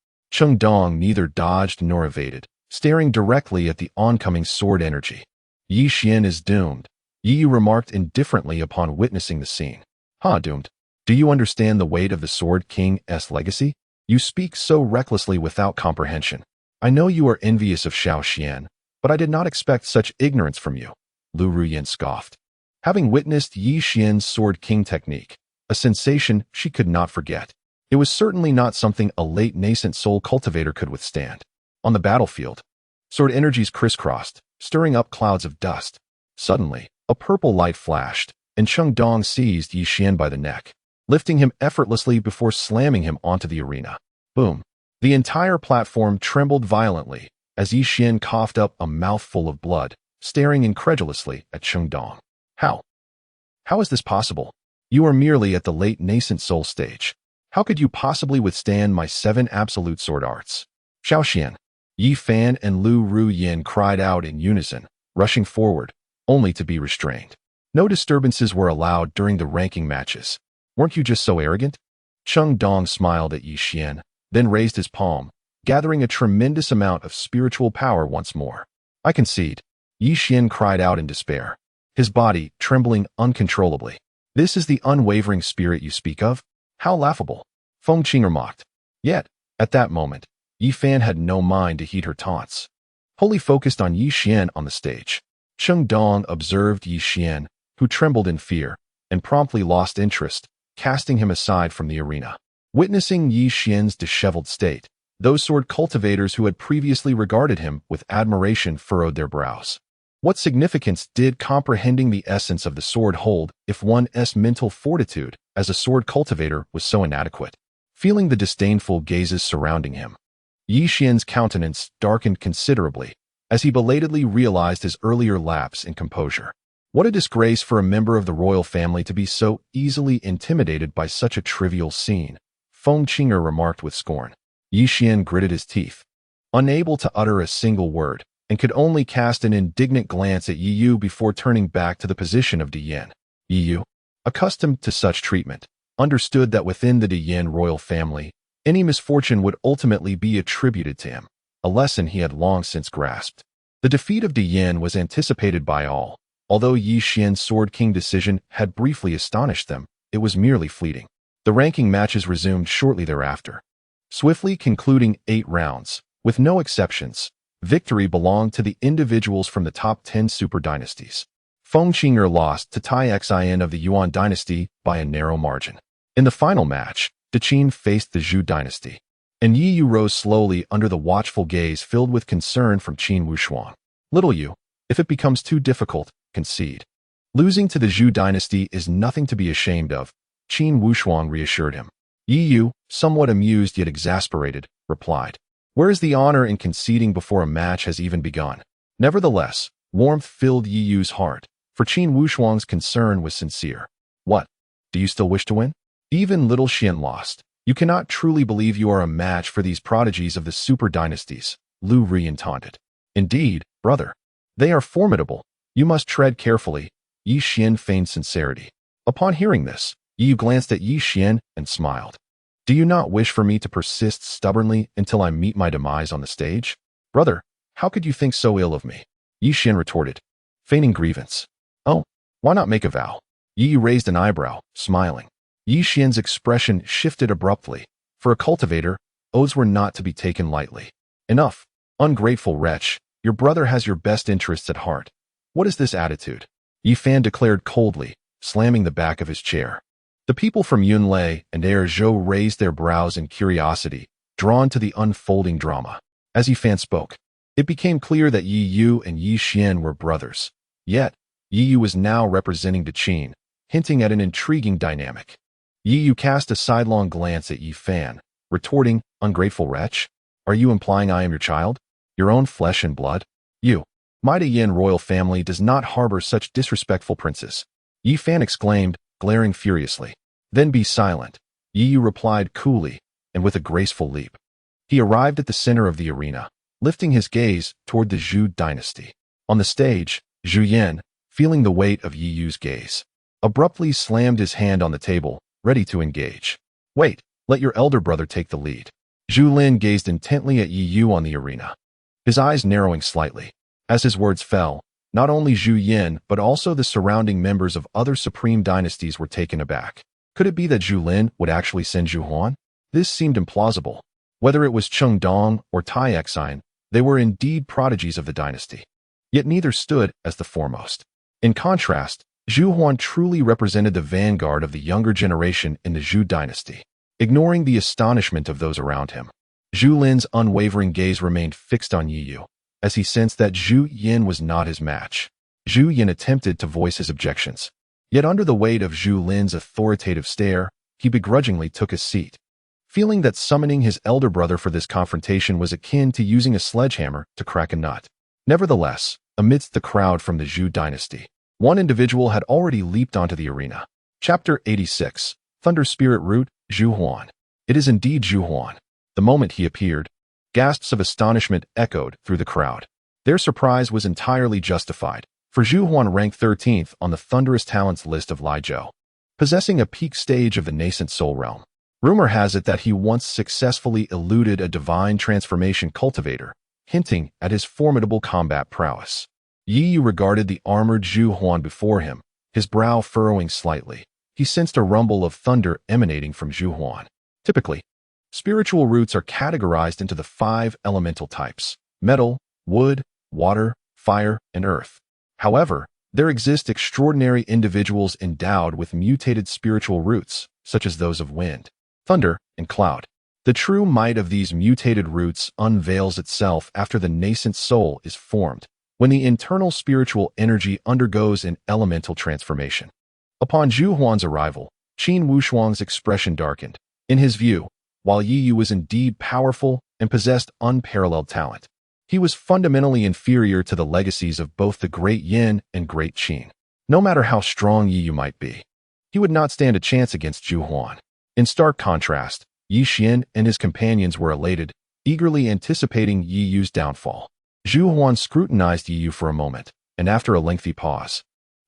Dong neither dodged nor evaded, staring directly at the oncoming sword energy. Yi Xian is doomed, Yi Yu remarked indifferently upon witnessing the scene. Doomed. Do you understand the weight of the Sword King's legacy? You speak so recklessly without comprehension. I know you are envious of Xiao Xian, but I did not expect such ignorance from you, Lu Ruyin scoffed. Having witnessed Yi Xian's Sword King technique, a sensation she could not forget, it was certainly not something a late nascent soul cultivator could withstand. On the battlefield, sword energies crisscrossed, stirring up clouds of dust. Suddenly, a purple light flashed, and Dong seized Yi Xian by the neck, lifting him effortlessly before slamming him onto the arena. Boom! The entire platform trembled violently as Yi Xian coughed up a mouthful of blood, staring incredulously at Dong. How is this possible? You are merely at the late nascent soul stage. How could you possibly withstand my 7 absolute sword arts? Xiao Xian, Yi Fan and Lu Ruyin cried out in unison, rushing forward, only to be restrained. No disturbances were allowed during the ranking matches. Weren't you just so arrogant? Dong smiled at Yi Xian, then raised his palm, gathering a tremendous amount of spiritual power once more. I concede, Yi Xian cried out in despair, his body trembling uncontrollably. This is the unwavering spirit you speak of? How laughable! Feng Qing'er mocked. Yet, at that moment, Yi Fan had no mind to heed her taunts. Wholly focused on Yi Xian on the stage, Dong observed Yi Xian, who trembled in fear, and promptly lost interest, casting him aside from the arena. Witnessing Yi Xian's disheveled state, those sword cultivators who had previously regarded him with admiration furrowed their brows. What significance did comprehending the essence of the sword hold if one's mental fortitude as a sword cultivator was so inadequate? Feeling the disdainful gazes surrounding him, Yi Xian's countenance darkened considerably as he belatedly realized his earlier lapse in composure. What a disgrace for a member of the royal family to be so easily intimidated by such a trivial scene, Feng Qing'er remarked with scorn. Yi Xian gritted his teeth, unable to utter a single word, and could only cast an indignant glance at Yi Yu before turning back to the position of Diyan. Yi Yu, accustomed to such treatment, understood that within the Diyan royal family, any misfortune would ultimately be attributed to him, a lesson he had long since grasped. The defeat of Diyan was anticipated by all. Although Yi Xian's Sword King decision had briefly astonished them, it was merely fleeting. The ranking matches resumed shortly thereafter, swiftly concluding 8 rounds. With no exceptions, victory belonged to the individuals from the top 10 super dynasties. Feng Qing'er lost to Tai Xin of the Yuan dynasty by a narrow margin. In the final match, Deqin faced the Zhu dynasty, and Yi Yu rose slowly under the watchful gaze filled with concern from Qin Wushuang. Little Yu, if it becomes too difficult, concede. Losing to the Zhu dynasty is nothing to be ashamed of, Qin Wushuang reassured him. Yi Yu, somewhat amused yet exasperated, replied, where is the honor in conceding before a match has even begun? Nevertheless, warmth filled Yi Yu's heart, for Qin Wushuang's concern was sincere. What? Do you still wish to win? Even little Xian lost. You cannot truly believe you are a match for these prodigies of the super dynasties, Lu Ruyin taunted. Indeed, brother. They are formidable. You must tread carefully. Yi Xian feigned sincerity. Upon hearing this, Yi Yu glanced at Yi Xian and smiled. Do you not wish for me to persist stubbornly until I meet my demise on the stage? Brother, how could you think so ill of me? Yi Xian retorted, feigning grievance. Oh, why not make a vow? Yi Yu raised an eyebrow, smiling. Yi Xian's expression shifted abruptly. For a cultivator, oaths were not to be taken lightly. Enough, ungrateful wretch. Your brother has your best interests at heart. What is this attitude? Yi Fan declared coldly, slamming the back of his chair. The people from Yunlei and Zhou raised their brows in curiosity, drawn to the unfolding drama. As Yi Fan spoke, it became clear that Yi Yu and Yi Xian were brothers. Yet, Yi Yu was now representing the Qin, hinting at an intriguing dynamic. Yi Yu cast a sidelong glance at Yi Fan, retorting, ungrateful wretch? Are you implying I am your child? Your own flesh and blood? You, Maida Yin royal family does not harbor such disrespectful princes. Yi Fan exclaimed, glaring furiously. Then be silent. Yi Yu replied coolly, and with a graceful leap. He arrived at the center of the arena, lifting his gaze toward the Zhu dynasty. On the stage, Zhu Yin, feeling the weight of Yi Yu's gaze, abruptly slammed his hand on the table, ready to engage. Wait, let your elder brother take the lead. Zhu Lin gazed intently at Yi Yu on the arena, his eyes narrowing slightly. As his words fell, not only Zhu Yin but also the surrounding members of other supreme dynasties were taken aback. Could it be that Zhu Lin would actually send Zhu Huan? This seemed implausible. Whether it was Cheng Dong or Tai Exine, they were indeed prodigies of the dynasty. Yet neither stood as the foremost. In contrast, Zhu Huan truly represented the vanguard of the younger generation in the Zhu dynasty. Ignoring the astonishment of those around him, Zhu Lin's unwavering gaze remained fixed on Yi Yu, as he sensed that Zhu Yin was not his match. Zhu Yin attempted to voice his objections. Yet under the weight of Zhu Lin's authoritative stare, he begrudgingly took his seat, feeling that summoning his elder brother for this confrontation was akin to using a sledgehammer to crack a nut. Nevertheless, amidst the crowd from the Zhu dynasty, one individual had already leaped onto the arena. Chapter 86, Thunder Spirit Root, Zhu Huan. It is indeed Zhu Huan. The moment he appeared, gasps of astonishment echoed through the crowd. Their surprise was entirely justified, for Zhu Huan ranked 13th on the thunderous talents list of Lai Zhou, possessing a peak stage of the nascent soul realm. Rumor has it that he once successfully eluded a divine transformation cultivator, hinting at his formidable combat prowess. Yi Yu regarded the armored Zhu Huan before him, his brow furrowing slightly. He sensed a rumble of thunder emanating from Zhu Huan. Typically, spiritual roots are categorized into the 5 elemental types: metal, wood, water, fire, and earth. However, there exist extraordinary individuals endowed with mutated spiritual roots, such as those of wind, thunder, and cloud. The true might of these mutated roots unveils itself after the nascent soul is formed, when the internal spiritual energy undergoes an elemental transformation. Upon Zhu Huan's arrival, Qin Wushuang's expression darkened. In his view, while Yi Yu was indeed powerful and possessed unparalleled talent, he was fundamentally inferior to the legacies of both the Great Yin and Great Qin. No matter how strong Yi Yu might be, he would not stand a chance against Zhu Huan. In stark contrast, Yi Xian and his companions were elated, eagerly anticipating Yi Yu's downfall. Zhu Huan scrutinized Yi Yu for a moment, and after a lengthy pause,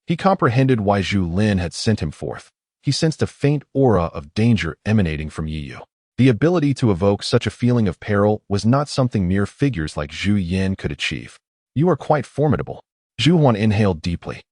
he comprehended why Zhu Lin had sent him forth. He sensed a faint aura of danger emanating from Yi Yu. The ability to evoke such a feeling of peril was not something mere figures like Zhu Yin could achieve. You are quite formidable. Zhu Huan inhaled deeply,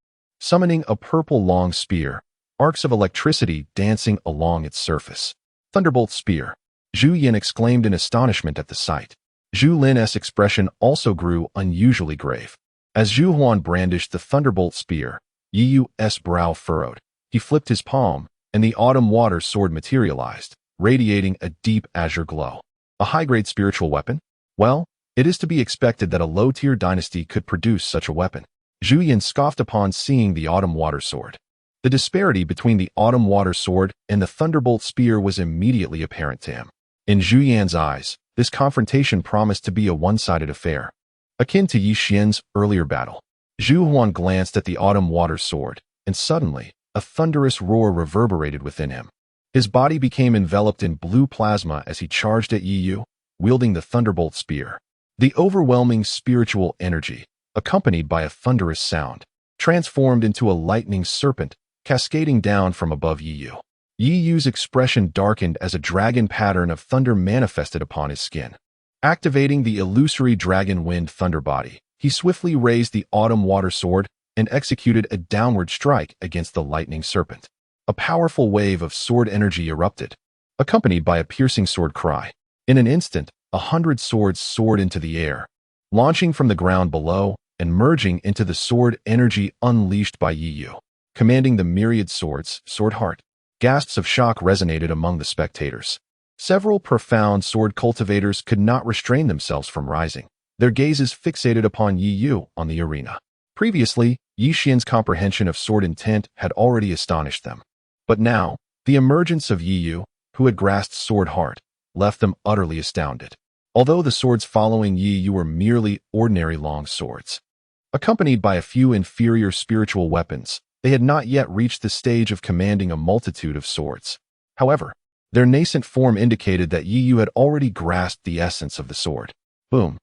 summoning a purple long spear, arcs of electricity dancing along its surface. Thunderbolt spear. Zhu Yin exclaimed in astonishment at the sight. Zhu Lin's expression also grew unusually grave. As Zhu Huan brandished the thunderbolt spear, Yi Yu's brow furrowed. He flipped his palm, and the autumn water sword materialized, radiating a deep azure glow. A high-grade spiritual weapon? Well, it is to be expected that a low-tier dynasty could produce such a weapon. Zhu Yin scoffed upon seeing the autumn water sword. The disparity between the autumn water sword and the thunderbolt spear was immediately apparent to him. In Zhu Yan's eyes, this confrontation promised to be a one-sided affair, akin to Yi Xian's earlier battle. Zhu Huan glanced at the autumn water sword, and suddenly, a thunderous roar reverberated within him. His body became enveloped in blue plasma as he charged at Yi Yu, wielding the thunderbolt spear. The overwhelming spiritual energy, accompanied by a thunderous sound, transformed into a lightning serpent cascading down from above Yi Yu. Yi Yu's expression darkened as a dragon pattern of thunder manifested upon his skin. Activating the illusory dragon wind thunder body, he swiftly raised the autumn water sword and executed a downward strike against the lightning serpent. A powerful wave of sword energy erupted, accompanied by a piercing sword cry. In an instant, 100 swords soared into the air, launching from the ground below and merging into the sword energy unleashed by Yi Yu. Commanding the myriad swords, sword heart. Gasps of shock resonated among the spectators. Several profound sword cultivators could not restrain themselves from rising, their gazes fixated upon Yi Yu on the arena. Previously, Yi Xian's comprehension of sword intent had already astonished them. But now, the emergence of Yi Yu, who had grasped sword heart, left them utterly astounded. Although the swords following Yi Yu were merely ordinary long swords, accompanied by a few inferior spiritual weapons, they had not yet reached the stage of commanding a multitude of swords. However, their nascent form indicated that Yi Yu had already grasped the essence of the sword. Boom!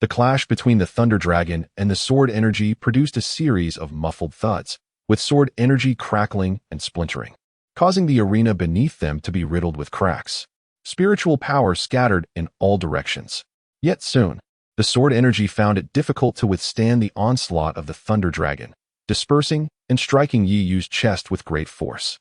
The clash between the Thunder Dragon and the sword energy produced a series of muffled thuds, with sword energy crackling and splintering, causing the arena beneath them to be riddled with cracks. Spiritual power scattered in all directions. Yet soon, the sword energy found it difficult to withstand the onslaught of the Thunder Dragon, dispersing and striking Yi Yu's chest with great force.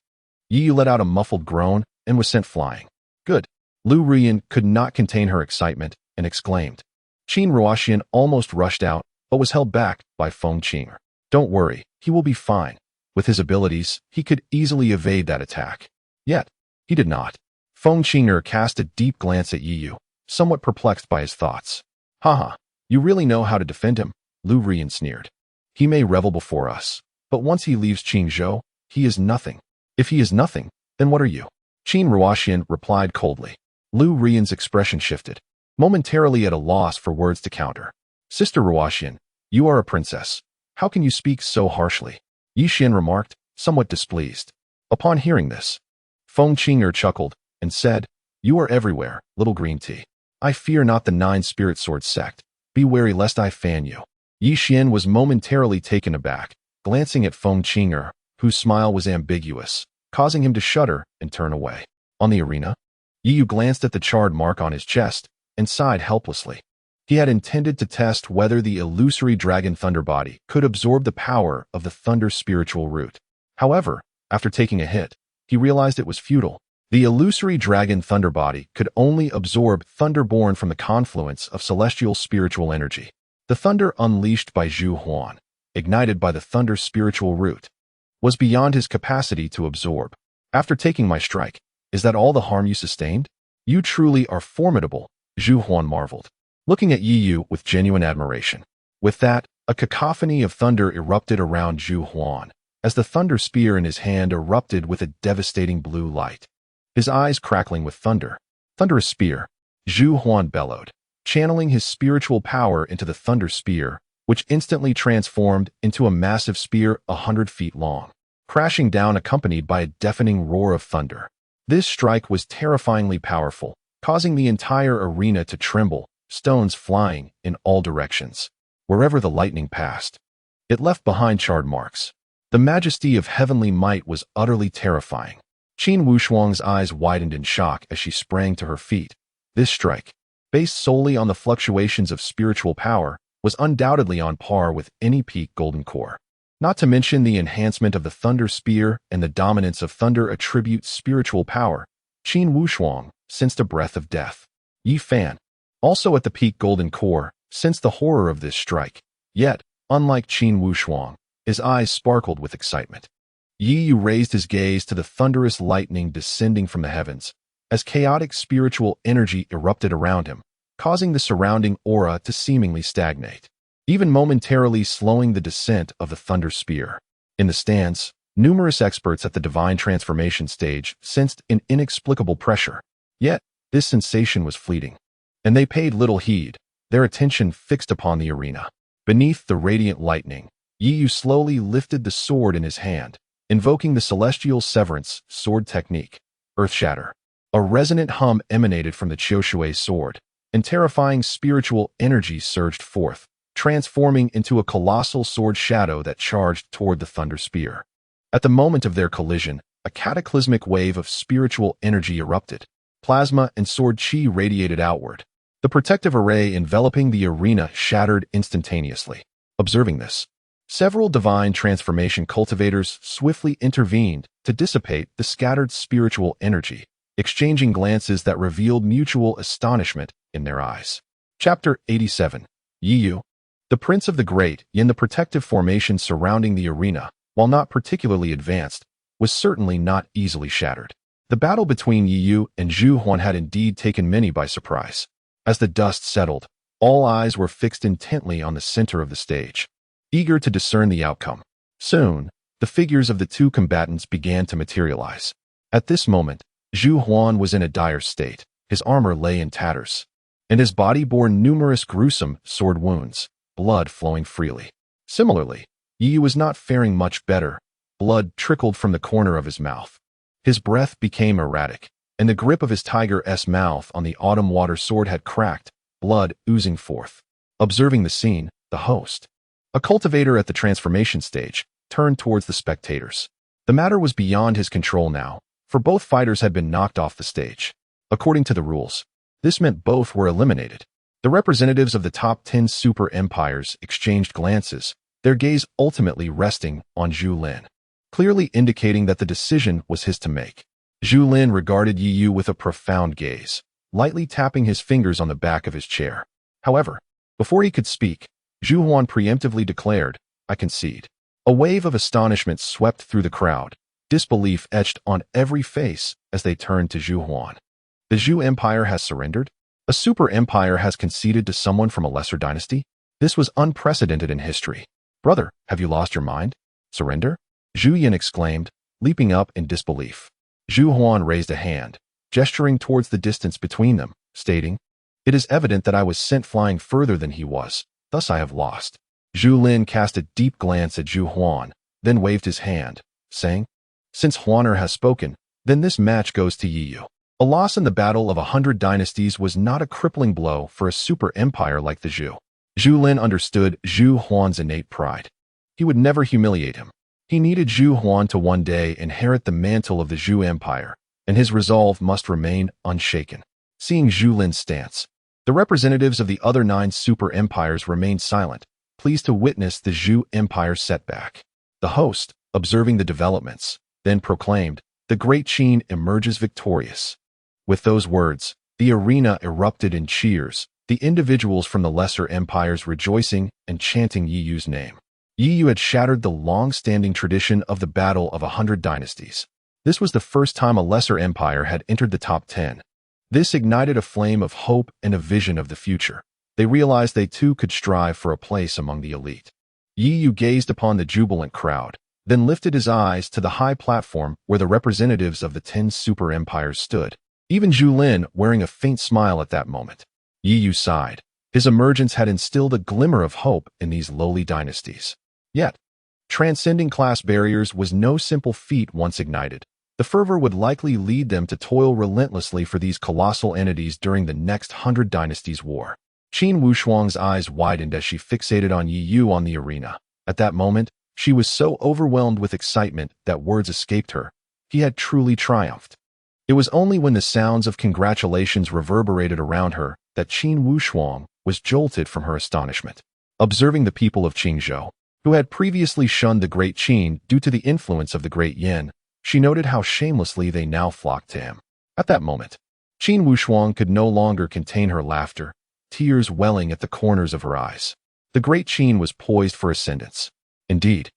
Yi Yu let out a muffled groan and was sent flying. Good. Lu Rian could not contain her excitement and exclaimed. Qin Ruoxian almost rushed out, but was held back by Feng Qing'er. Don't worry, he will be fine. With his abilities, he could easily evade that attack. Yet, he did not. Feng Qing'er cast a deep glance at Yi Yu, somewhat perplexed by his thoughts. Haha, you really know how to defend him, Lu Rian sneered. He may revel before us, but once he leaves Qingzhou, he is nothing. If he is nothing, then what are you? Qin Ruoxian replied coldly. Lu Rian's expression shifted, momentarily at a loss for words to counter. Sister Ruoxian, you are a princess. How can you speak so harshly? Yi Xian remarked, somewhat displeased. Upon hearing this, Feng Qing'er chuckled and said, You are everywhere, little green tea. I fear not the 9 spirit sword sect. Be wary lest I fan you. Yi Xian was momentarily taken aback, glancing at Feng Qing'er, whose smile was ambiguous, causing him to shudder and turn away. On the arena, Yi Yu glanced at the charred mark on his chest and sighed helplessly. He had intended to test whether the illusory dragon thunder body could absorb the power of the thunder spiritual root. However, after taking a hit, he realized it was futile. The illusory dragon thunder body could only absorb thunder born from the confluence of celestial spiritual energy. The thunder unleashed by Zhu Huan, ignited by the thunder spiritual root, was beyond his capacity to absorb. After taking my strike, is that all the harm you sustained? You truly are formidable, Zhu Huan marveled, looking at Yi Yu with genuine admiration. With that, a cacophony of thunder erupted around Zhu Huan, as the thunder spear in his hand erupted with a devastating blue light. His eyes crackling with thunder. Thunderous spear, Zhu Huan bellowed, channeling his spiritual power into the thunder spear, which instantly transformed into a massive spear 100 feet long, crashing down accompanied by a deafening roar of thunder. This strike was terrifyingly powerful, causing the entire arena to tremble, stones flying in all directions. Wherever the lightning passed, it left behind charred marks. The majesty of heavenly might was utterly terrifying. Qin Wushuang's eyes widened in shock as she sprang to her feet. This strike, based solely on the fluctuations of spiritual power, was undoubtedly on par with any peak golden core. Not to mention the enhancement of the thunder spear and the dominance of thunder attribute spiritual power. Qin Wushuang sensed a breath of death. Yi Fan, also at the peak golden core, sensed the horror of this strike. Yet, unlike Qin Wushuang, his eyes sparkled with excitement. Yi Yu raised his gaze to the thunderous lightning descending from the heavens, as chaotic spiritual energy erupted around him, causing the surrounding aura to seemingly stagnate, even momentarily slowing the descent of the thunder spear. In the stands, numerous experts at the divine transformation stage sensed an inexplicable pressure. Yet, this sensation was fleeting, and they paid little heed, their attention fixed upon the arena. Beneath the radiant lightning, Yi Yu slowly lifted the sword in his hand, invoking the celestial severance sword technique, Earth Shatter. A resonant hum emanated from the Qiushui sword, and terrifying spiritual energy surged forth, transforming into a colossal sword shadow that charged toward the Thunder Spear. At the moment of their collision, a cataclysmic wave of spiritual energy erupted. Plasma and sword chi radiated outward. The protective array enveloping the arena shattered instantaneously. Observing this, several divine transformation cultivators swiftly intervened to dissipate the scattered spiritual energy, exchanging glances that revealed mutual astonishment in their eyes. Chapter 87. Yi Yu. The Prince of the Great Yin. The protective formation surrounding the arena, while not particularly advanced, was certainly not easily shattered. The battle between Yi Yu and Zhu Huan had indeed taken many by surprise. As the dust settled, all eyes were fixed intently on the center of the stage, eager to discern the outcome. Soon, the figures of the two combatants began to materialize. At this moment, Zhu Huan was in a dire state. His armor lay in tatters, and his body bore numerous gruesome sword wounds, blood flowing freely. Similarly, Yi Yu was not faring much better. Blood trickled from the corner of his mouth. His breath became erratic, and the grip of his tiger's mouth on the autumn water sword had cracked, blood oozing forth. Observing the scene, the host, a cultivator at the transformation stage, turned towards the spectators. The matter was beyond his control now, for both fighters had been knocked off the stage. According to the rules, this meant both were eliminated. The representatives of the top 10 super empires exchanged glances, their gaze ultimately resting on Zhu Lin, clearly indicating that the decision was his to make. Zhu Lin regarded Yi Yu with a profound gaze, lightly tapping his fingers on the back of his chair. However, before he could speak, Zhu Huan preemptively declared, "I concede." A wave of astonishment swept through the crowd, disbelief etched on every face as they turned to Zhu Huan. The Zhu Empire has surrendered? A super empire has conceded to someone from a lesser dynasty? This was unprecedented in history. "Brother, have you lost your mind? Surrender?" Zhu Yin exclaimed, leaping up in disbelief. Zhu Huan raised a hand, gesturing towards the distance between them, stating, "It is evident that I was sent flying further than he was, thus I have lost." Zhu Lin cast a deep glance at Zhu Huan, then waved his hand, saying, "Since Huaner has spoken, then this match goes to Yi Yu." A loss in the battle of 100 dynasties was not a crippling blow for a super empire like the Zhu. Zhu Lin understood Zhu Huan's innate pride. He would never humiliate him. He needed Zhu Huan to one day inherit the mantle of the Zhu Empire, and his resolve must remain unshaken. Seeing Zhu Lin's stance, the representatives of the other 9 super empires remained silent, pleased to witness the Zhu Empire's setback. The host, observing the developments, then proclaimed, "The Great Qin emerges victorious." With those words, the arena erupted in cheers, the individuals from the lesser empires rejoicing and chanting Yi Yu's name. Yi Yu had shattered the long-standing tradition of the Battle of 100 Dynasties. This was the first time a lesser empire had entered the top 10. This ignited a flame of hope and a vision of the future. They realized they too could strive for a place among the elite. Yi Yu gazed upon the jubilant crowd, then lifted his eyes to the high platform where the representatives of the 10 super empires stood. Even Zhu Lin wearing a faint smile at that moment. Yi Yu sighed. His emergence had instilled a glimmer of hope in these lowly dynasties. Yet, transcending class barriers was no simple feat once ignited. The fervor would likely lead them to toil relentlessly for these colossal entities during the next 100 Dynasties war. Qin Wushuang's eyes widened as she fixated on Yi Yu on the arena. At that moment, she was so overwhelmed with excitement that words escaped her. He had truly triumphed. It was only when the sounds of congratulations reverberated around her that Qin Wushuang was jolted from her astonishment. Observing the people of Qingzhou, who had previously shunned the Great Qin due to the influence of the Great Yin, she noted how shamelessly they now flocked to him. At that moment, Qin Wushuang could no longer contain her laughter, tears welling at the corners of her eyes. The Great Qin was poised for ascendance. Indeed,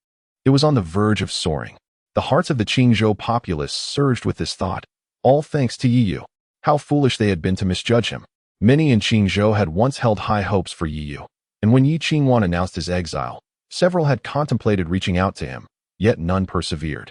it was on the verge of soaring. The hearts of the Qingzhou populace surged with this thought, all thanks to Yi Yu. How foolish they had been to misjudge him. Many in Qingzhou had once held high hopes for Yi Yu, and when Yi Qingwan announced his exile, several had contemplated reaching out to him, yet none persevered.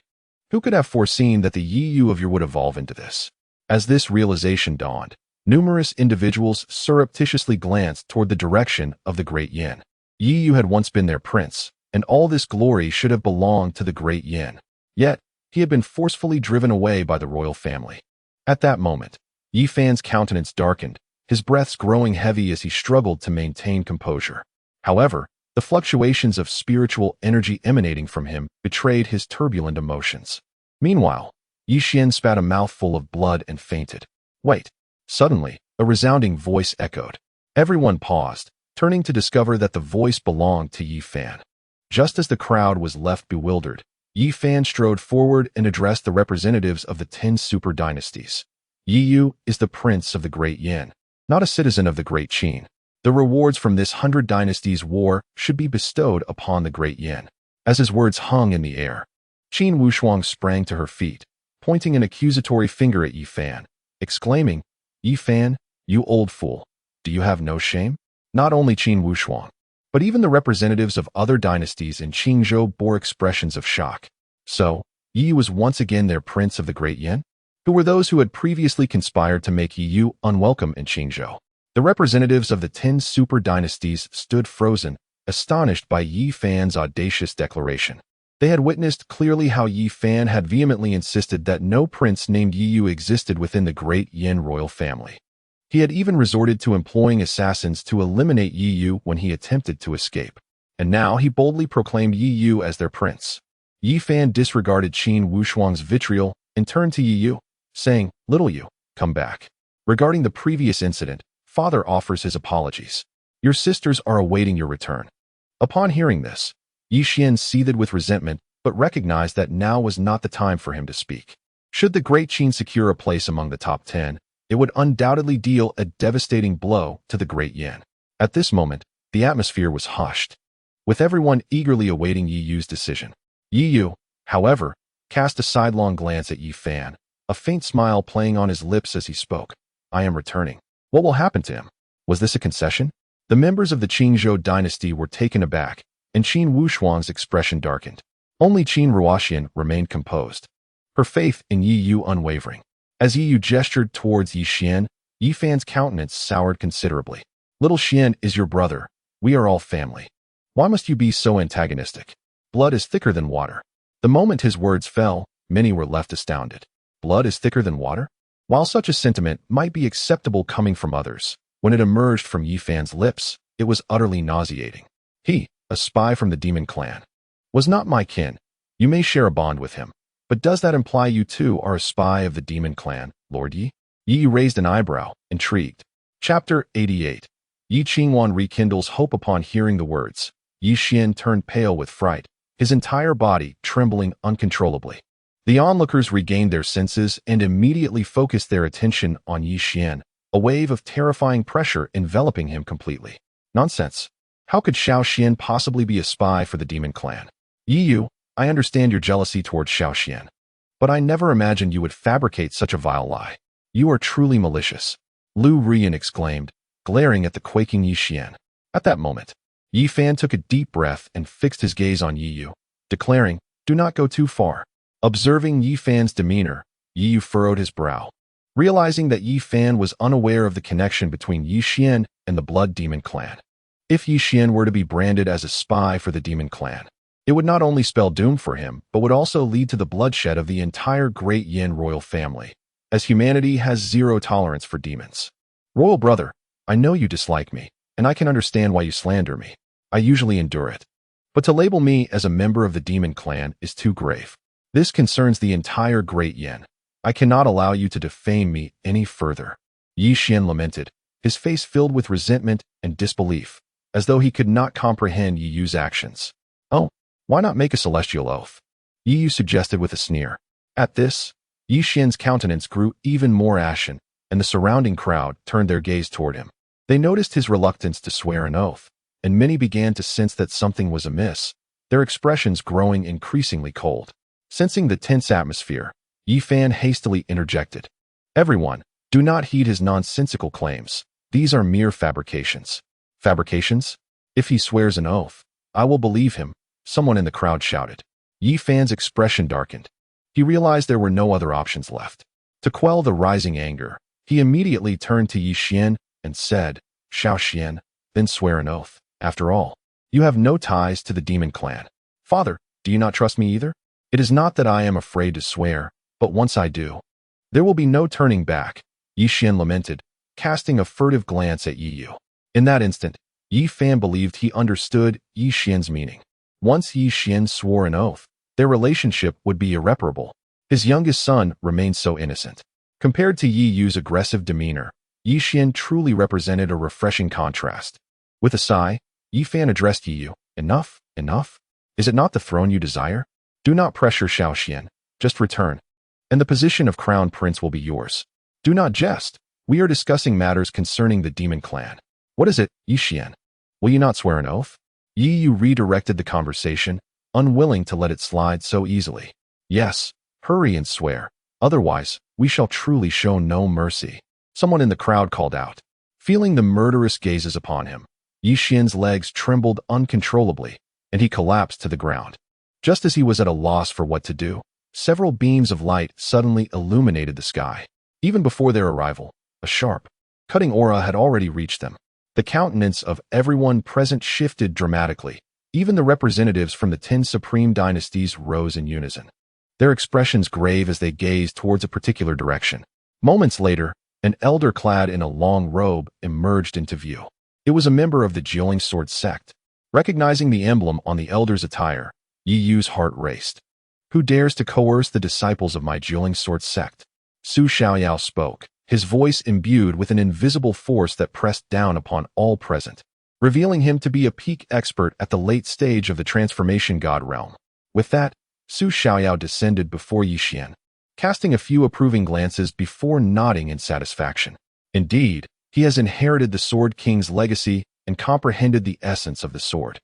Who could have foreseen that the Yi Yu of yore would evolve into this? As this realization dawned, numerous individuals surreptitiously glanced toward the direction of the Great Yin. Yi Yu had once been their prince, and all this glory should have belonged to the Great Yin. Yet, he had been forcefully driven away by the royal family. At that moment, Yi Fan's countenance darkened, his breaths growing heavy as he struggled to maintain composure. However, the fluctuations of spiritual energy emanating from him betrayed his turbulent emotions. Meanwhile, Yi Xian spat a mouthful of blood and fainted. Wait! Suddenly, a resounding voice echoed. Everyone paused, turning to discover that the voice belonged to Yi Fan. Just as the crowd was left bewildered, Yi Fan strode forward and addressed the representatives of the 10 super dynasties. Yi Yu is the prince of the Great Yin, not a citizen of the Great Qin. The rewards from this 100 dynasties war should be bestowed upon the Great Yin. As his words hung in the air, Qin Wushuang sprang to her feet, pointing an accusatory finger at Yi Fan, exclaiming, "Yi Fan, you old fool, do you have no shame?" Not only Qin Wushuang, but even the representatives of other dynasties in Qingzhou bore expressions of shock. So, Yi Yu was once again their prince of the Great Yin? Who were those who had previously conspired to make Yi Yu unwelcome in Qingzhou? The representatives of the 10 super dynasties stood frozen, astonished by Yi Fan's audacious declaration. They had witnessed clearly how Yi Fan had vehemently insisted that no prince named Yi Yu existed within the Great Yin royal family. He had even resorted to employing assassins to eliminate Yi Yu when he attempted to escape. And now he boldly proclaimed Yi Yu as their prince. Yi Fan disregarded Qin Wushuang's vitriol and turned to Yi Yu, saying, "Little Yu, come back." Regarding the previous incident, father offers his apologies. "Your sisters are awaiting your return." Upon hearing this, Yi Xian seethed with resentment, but recognized that now was not the time for him to speak. Should the Great Qin secure a place among the top 10, it would undoubtedly deal a devastating blow to the Great Yin. At this moment, the atmosphere was hushed, with everyone eagerly awaiting Yi Yu's decision. Yi Yu, however, cast a sidelong glance at Yi Fan, a faint smile playing on his lips as he spoke. "I am returning. What will happen to him?" Was this a concession? The members of the Qingzhou dynasty were taken aback, and Qin Wushuang's expression darkened. Only Qin Ruoxian remained composed, her faith in Yi Yu unwavering. As Yi Yu gestured towards Yi Xian, Yi Fan's countenance soured considerably. "Little Xian is your brother. We are all family. Why must you be so antagonistic? Blood is thicker than water." The moment his words fell, many were left astounded. Blood is thicker than water? While such a sentiment might be acceptable coming from others, when it emerged from Yi Fan's lips, it was utterly nauseating. He, a spy from the demon clan, was not my kin. You may share a bond with him, but does that imply you too are a spy of the demon clan, Lord Yi? Yi raised an eyebrow, intrigued. Chapter 88. Yi Qingwan rekindles hope upon hearing the words. Yi Xian turned pale with fright, his entire body trembling uncontrollably. The onlookers regained their senses and immediately focused their attention on Yi Xian, a wave of terrifying pressure enveloping him completely. Nonsense. How could Xiao Xian possibly be a spy for the demon clan? Yi Yu, I understand your jealousy towards Xiao Xian, but I never imagined you would fabricate such a vile lie. You are truly malicious. Lu Rian exclaimed, glaring at the quaking Yi Xian. At that moment, Yi Fan took a deep breath and fixed his gaze on Yi Yu, declaring, "Do not go too far." Observing Yi Fan's demeanor, Yi Yu furrowed his brow. Realizing that Yi Fan was unaware of the connection between Yi Xian and the Blood Demon clan. If Yi Xian were to be branded as a spy for the demon clan, it would not only spell doom for him, but would also lead to the bloodshed of the entire Great Yin royal family, as humanity has zero tolerance for demons. Royal brother, I know you dislike me, and I can understand why you slander me. I usually endure it. But to label me as a member of the demon clan is too grave. This concerns the entire Great Yin. I cannot allow you to defame me any further. Yi Xian lamented, his face filled with resentment and disbelief, as though he could not comprehend Yi Yu's actions. Oh, why not make a celestial oath? Yi Yu suggested with a sneer. At this, Yi Xian's countenance grew even more ashen, and the surrounding crowd turned their gaze toward him. They noticed his reluctance to swear an oath, and many began to sense that something was amiss, their expressions growing increasingly cold. Sensing the tense atmosphere, Yi Fan hastily interjected. Everyone, do not heed his nonsensical claims. These are mere fabrications. Fabrications? If he swears an oath, I will believe him, someone in the crowd shouted. Yi Fan's expression darkened. He realized there were no other options left. To quell the rising anger, he immediately turned to Yi Xian and said, Xiao Xian, then swear an oath. After all, you have no ties to the demon clan. Father, do you not trust me either? It is not that I am afraid to swear, but once I do, there will be no turning back, Yi Xian lamented, casting a furtive glance at Yi Yu. In that instant, Yi Fan believed he understood Yi Xian's meaning. Once Yi Xian swore an oath, their relationship would be irreparable. His youngest son remained so innocent. Compared to Yi Yu's aggressive demeanor, Yi Xian truly represented a refreshing contrast. With a sigh, Yi Fan addressed Yi Yu. Enough, enough. Is it not the throne you desire? Do not pressure Xiao Xian. Just return, and the position of crown prince will be yours. Do not jest. We are discussing matters concerning the demon clan. What is it, Yi Xian? Will you not swear an oath? Yi Yu redirected the conversation, unwilling to let it slide so easily. Yes, hurry and swear. Otherwise, we shall truly show no mercy. Someone in the crowd called out. Feeling the murderous gazes upon him, Yi Xian's legs trembled uncontrollably, and he collapsed to the ground. Just as he was at a loss for what to do, several beams of light suddenly illuminated the sky. Even before their arrival, a sharp, cutting aura had already reached them. The countenance of everyone present shifted dramatically. Even the representatives from the 10 supreme dynasties rose in unison, their expressions grave as they gazed towards a particular direction. Moments later, an elder clad in a long robe emerged into view. It was a member of the Jiuling Sword sect. Recognizing the emblem on the elder's attire, Yi Yu's heart raced. Who dares to coerce the disciples of my Jiuling Sword sect? Su Xiaoyao spoke, his voice imbued with an invisible force that pressed down upon all present, revealing him to be a peak expert at the late stage of the transformation god realm. With that, Su Xiaoyao descended before Yi Xian, casting a few approving glances before nodding in satisfaction. Indeed, he has inherited the Sword King's legacy and comprehended the essence of the sword.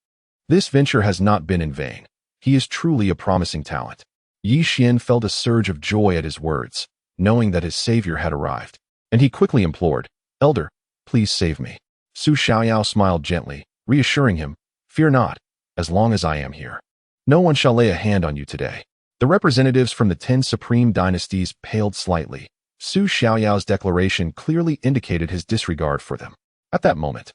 This venture has not been in vain. He is truly a promising talent. Yi Xian felt a surge of joy at his words, knowing that his savior had arrived, and he quickly implored, Elder, please save me. Su Xiaoyao smiled gently, reassuring him, Fear not, as long as I am here. No one shall lay a hand on you today. The representatives from the 10 supreme dynasties paled slightly. Su Xiaoyao's declaration clearly indicated his disregard for them. At that moment,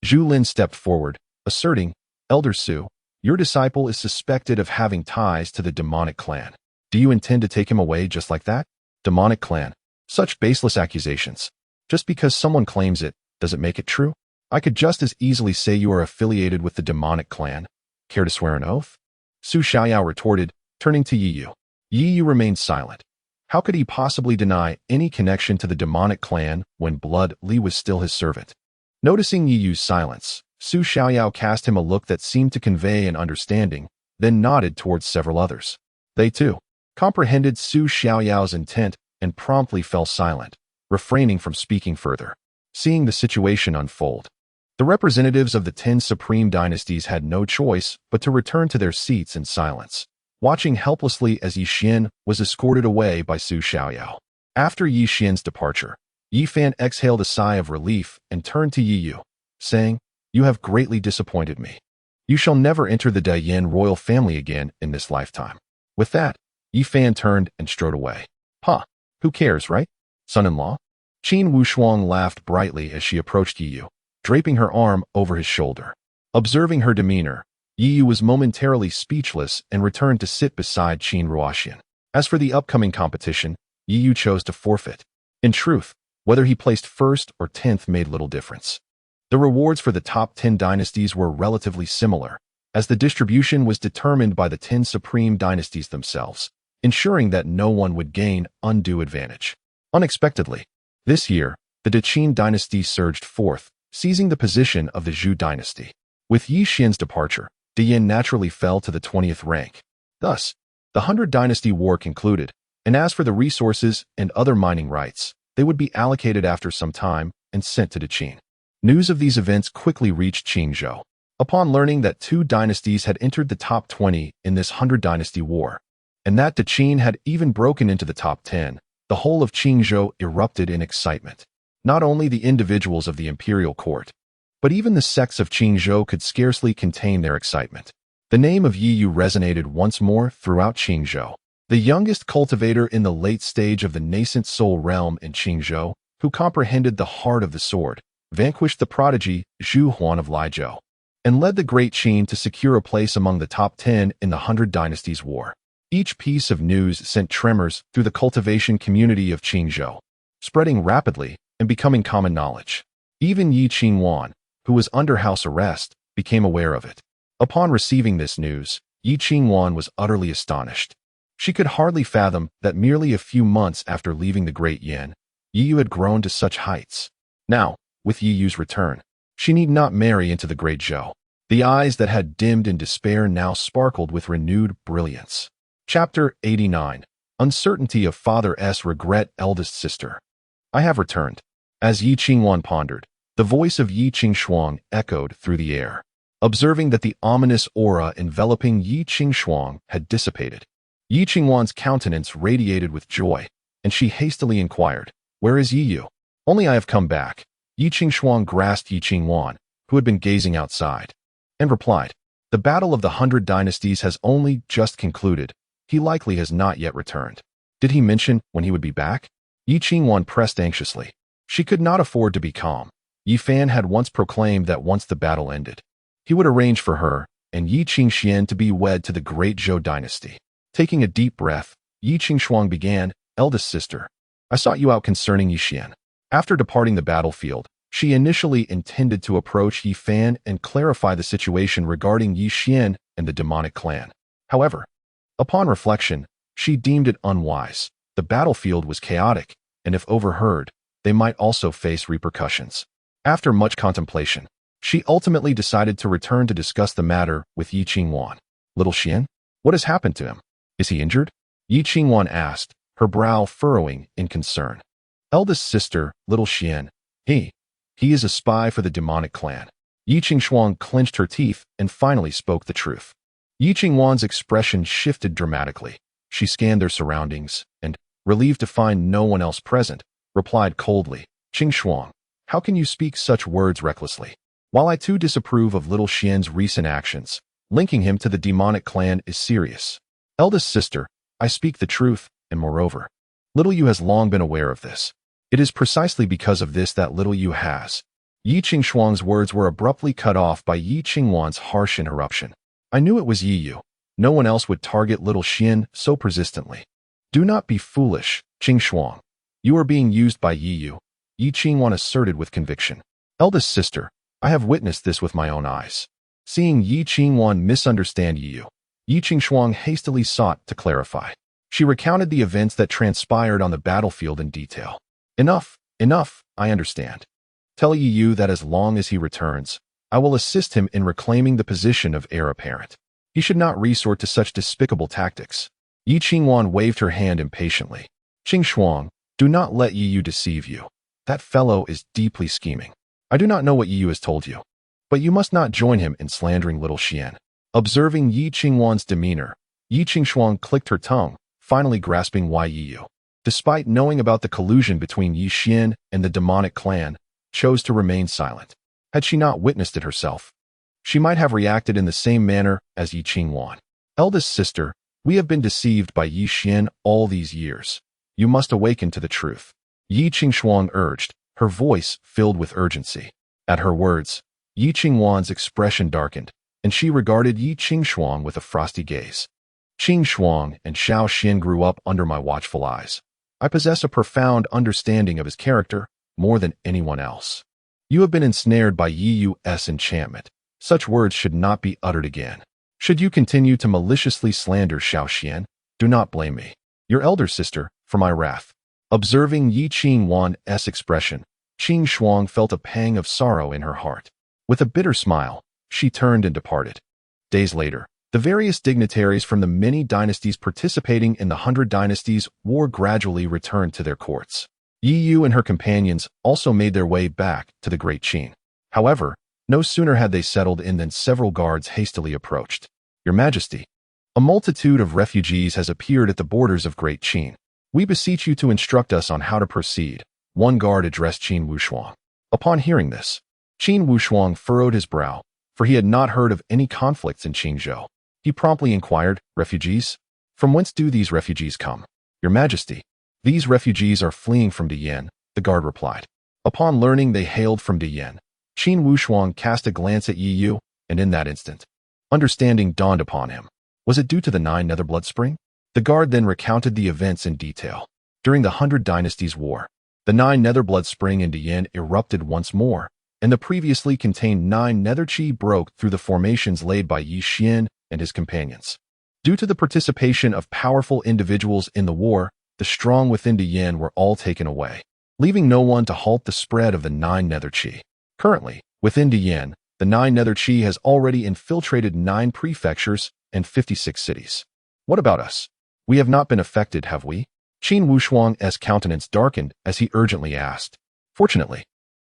Zhu Lin stepped forward, asserting, Elder Su, your disciple is suspected of having ties to the demonic clan. Do you intend to take him away just like that? Demonic clan. Such baseless accusations. Just because someone claims it, does it make it true? I could just as easily say you are affiliated with the demonic clan. Care to swear an oath? Su Xiaoyao retorted, turning to Yi Yu. Yi Yu remained silent. How could he possibly deny any connection to the demonic clan when Blood Li was still his servant? Noticing Yi Yu's silence, Su Xiaoyao cast him a look that seemed to convey an understanding, then nodded towards several others. They, too, comprehended Su Xiaoyao's intent and promptly fell silent, refraining from speaking further. Seeing the situation unfold, the representatives of the 10 supreme dynasties had no choice but to return to their seats in silence, watching helplessly as Yi Xian was escorted away by Su Xiaoyao. After Yi Xian's departure, Yi Fan exhaled a sigh of relief and turned to Yi Yu, saying, You have greatly disappointed me. You shall never enter the Dayan royal family again in this lifetime. With that, Yi Fan turned and strode away. Who cares, right? Son-in-law? Qin Wushuang laughed brightly as she approached Yi Yu, draping her arm over his shoulder. Observing her demeanor, Yi Yu was momentarily speechless and returned to sit beside Qin Ruoxian. As for the upcoming competition, Yi Yu chose to forfeit. In truth, whether he placed 1st or 10th made little difference. The rewards for the top 10 dynasties were relatively similar, as the distribution was determined by the 10 supreme dynasties themselves, ensuring that no one would gain undue advantage. Unexpectedly, this year, the Deqin dynasty surged forth, seizing the position of the Zhu dynasty. With Yi Xian's departure, Diyin naturally fell to the 20th rank. Thus, the 100 Dynasty War concluded, and as for the resources and other mining rights, they would be allocated after some time and sent to Deqin. News of these events quickly reached Qingzhou. Upon learning that 2 dynasties had entered the top 20 in this 100 Dynasty War, and that Deqin had even broken into the top 10, the whole of Qingzhou erupted in excitement. Not only the individuals of the imperial court, but even the sects of Qingzhou could scarcely contain their excitement. The name of Yi Yu resonated once more throughout Qingzhou. The youngest cultivator in the late stage of the nascent soul realm in Qingzhou, who comprehended the heart of the sword, vanquished the prodigy Zhu Huan of Lijiao, and led the Great Qin to secure a place among the top 10 in the 100 Dynasties War. Each piece of news sent tremors through the cultivation community of Qingzhou, spreading rapidly and becoming common knowledge. Even Yi Qingwan, who was under house arrest, became aware of it. Upon receiving this news, Yi Qingwan was utterly astonished. She could hardly fathom that merely a few months after leaving the Great Yin, Yi Yu had grown to such heights. Now, with Yi Yu's return, she need not marry into the Great Zhou. The eyes that had dimmed in despair now sparkled with renewed brilliance. Chapter 89. Uncertainty of Father's Regret. Eldest Sister. I have returned. As Yi Qingwan pondered, the voice of Yi Qingshuang echoed through the air. Observing that the ominous aura enveloping Yi Qingshuang had dissipated, Yi Qingwan's countenance radiated with joy, and she hastily inquired, "Where is Yi Yu?" "Only I have come back." Yi Qingshuang grasped Yi Qingwan, who had been gazing outside, and replied, "The battle of the 100 dynasties has only just concluded. He likely has not yet returned." "Did he mention when he would be back?" Yi Qingwan pressed anxiously. She could not afford to be calm. Yi Fan had once proclaimed that once the battle ended, he would arrange for her and Yi Qingxian to be wed to the great Zhou dynasty. Taking a deep breath, Yi Qingshuang began, "Eldest sister, I sought you out concerning Yi Xian." After departing the battlefield, she initially intended to approach Yi Fan and clarify the situation regarding Yi Xian and the demonic clan. However, upon reflection, she deemed it unwise. The battlefield was chaotic, and if overheard, they might also face repercussions. After much contemplation, she ultimately decided to return to discuss the matter with Yi Qingwan. "Little Xian? What has happened to him? Is he injured?" Yi Qingwan asked, her brow furrowing in concern. "Eldest sister, little Xian, he is a spy for the demonic clan." Yi Qingshuang clenched her teeth and finally spoke the truth. Yi Qingwan's expression shifted dramatically. She scanned their surroundings and, relieved to find no one else present, replied coldly, "Qingshuang, how can you speak such words recklessly? While I too disapprove of little Xian's recent actions, linking him to the demonic clan is serious. Eldest sister, I speak the truth, and moreover, little Yu has long been aware of this. It is precisely because of this that little Yu has." Yi Qingshuang's words were abruptly cut off by Yi Qingwan's harsh interruption. "I knew it was Yi Yu. No one else would target little Xian so persistently." "Do not be foolish, Qingshuang. You are being used by Yi Yu," Yi Qingwan asserted with conviction. "Eldest sister, I have witnessed this with my own eyes." Seeing Yi Qingwan misunderstand Yi Yu, Yi Qingshuang hastily sought to clarify. She recounted the events that transpired on the battlefield in detail. Enough, I understand. Tell Yi Yu that as long as he returns, I will assist him in reclaiming the position of heir apparent. He should not resort to such despicable tactics." Yi Qingwan waved her hand impatiently. "Qingshuang, do not let Yi Yu deceive you. That fellow is deeply scheming. I do not know what Yi Yu has told you, but you must not join him in slandering little Xian." Observing Yi Qingwan's demeanor, Yi Qingshuang clicked her tongue, finally grasping why Yi Yu, despite knowing about the collusion between Yi Xian and the demonic clan, chose to remain silent. Had she not witnessed it herself, she might have reacted in the same manner as Yi Qingwan. "Eldest sister, we have been deceived by Yi Xian all these years. You must awaken to the truth," Yi Qingshuang urged, her voice filled with urgency. At her words, Yi Qingwan's expression darkened, and she regarded Yi Qingshuang with a frosty gaze. "Qingshuang and Xiao Xian grew up under my watchful eyes. I possess a profound understanding of his character, more than anyone else. You have been ensnared by Yi Yu's enchantment. Such words should not be uttered again. Should you continue to maliciously slander Xiao Xian, do not blame me, your elder sister, for my wrath." Observing Yi Qingwan's expression, Qingshuang felt a pang of sorrow in her heart. With a bitter smile, she turned and departed. Days later, the various dignitaries from the many dynasties participating in the 100 Dynasties War gradually returned to their courts. Yi Yu and her companions also made their way back to the Great Qin. However, no sooner had they settled in than several guards hastily approached. "Your Majesty, a multitude of refugees has appeared at the borders of Great Qin. We beseech you to instruct us on how to proceed," one guard addressed Qin Wushuang. Upon hearing this, Qin Wushuang furrowed his brow, for he had not heard of any conflicts in Qingzhou. He promptly inquired, "Refugees? From whence do these refugees come?" "Your Majesty, these refugees are fleeing from Diyan," the guard replied. Upon learning they hailed from Diyan, Qin Wushuang cast a glance at Yi Yu, and in that instant, understanding dawned upon him. Was it due to the 9 Nether Blood Spring? The guard then recounted the events in detail. During the 100 Dynasties War, the 9 Nether Blood Spring in Diyan erupted once more, and the previously contained 9 netherchi broke through the formations laid by Yi Xian and his companions. Due to the participation of powerful individuals in the war, the strong within the Yin were all taken away, leaving no one to halt the spread of the 9 netherchi. Currently, within the Yin, the 9 netherchi has already infiltrated 9 prefectures and 56 cities. What about us? We have not been affected, have we? Qin Wushuang's countenance darkened as he urgently asked. Fortunately,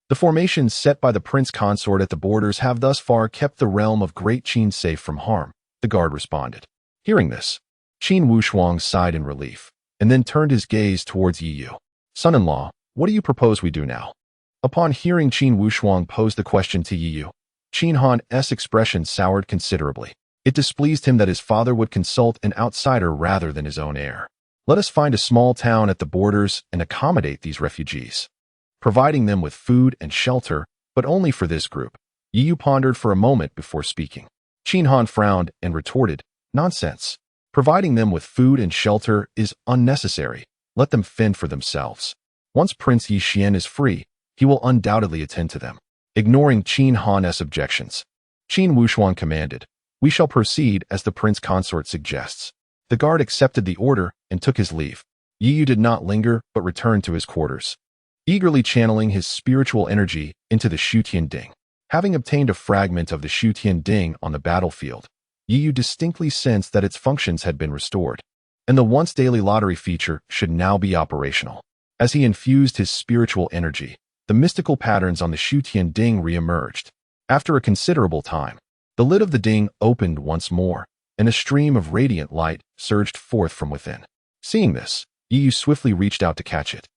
the formations set by the prince consort at the borders have thus far kept the realm of Great Qin safe from harm, the guard responded. Hearing this, Qin Wushuang sighed in relief, and then turned his gaze towards Yi Yu. Son-in-law, what do you propose we do now? Upon hearing Qin Wushuang pose the question to Yi Yu, Qin Han's expression soured considerably. It displeased him that his father would consult an outsider rather than his own heir. Let us find a small town at the borders and accommodate these refugees, providing them with food and shelter, but only for this group. Yi Yu pondered for a moment before speaking. Qin Han frowned and retorted, nonsense. Providing them with food and shelter is unnecessary. Let them fend for themselves. Once Prince Yi Xian is free, he will undoubtedly attend to them. Ignoring Qin Han's objections, Qin Wushuang commanded, we shall proceed as the prince consort suggests. The guard accepted the order and took his leave. Yi Yu did not linger but returned to his quarters, eagerly channeling his spiritual energy into the Shutian Ding. Having obtained a fragment of the Shutian Ding on the battlefield, Yi Yu distinctly sensed that its functions had been restored, and the once daily lottery feature should now be operational. As he infused his spiritual energy, the mystical patterns on the Shutian Ding re-emerged. After a considerable time, the lid of the ding opened once more, and a stream of radiant light surged forth from within. Seeing this, Yi Yu swiftly reached out to catch it,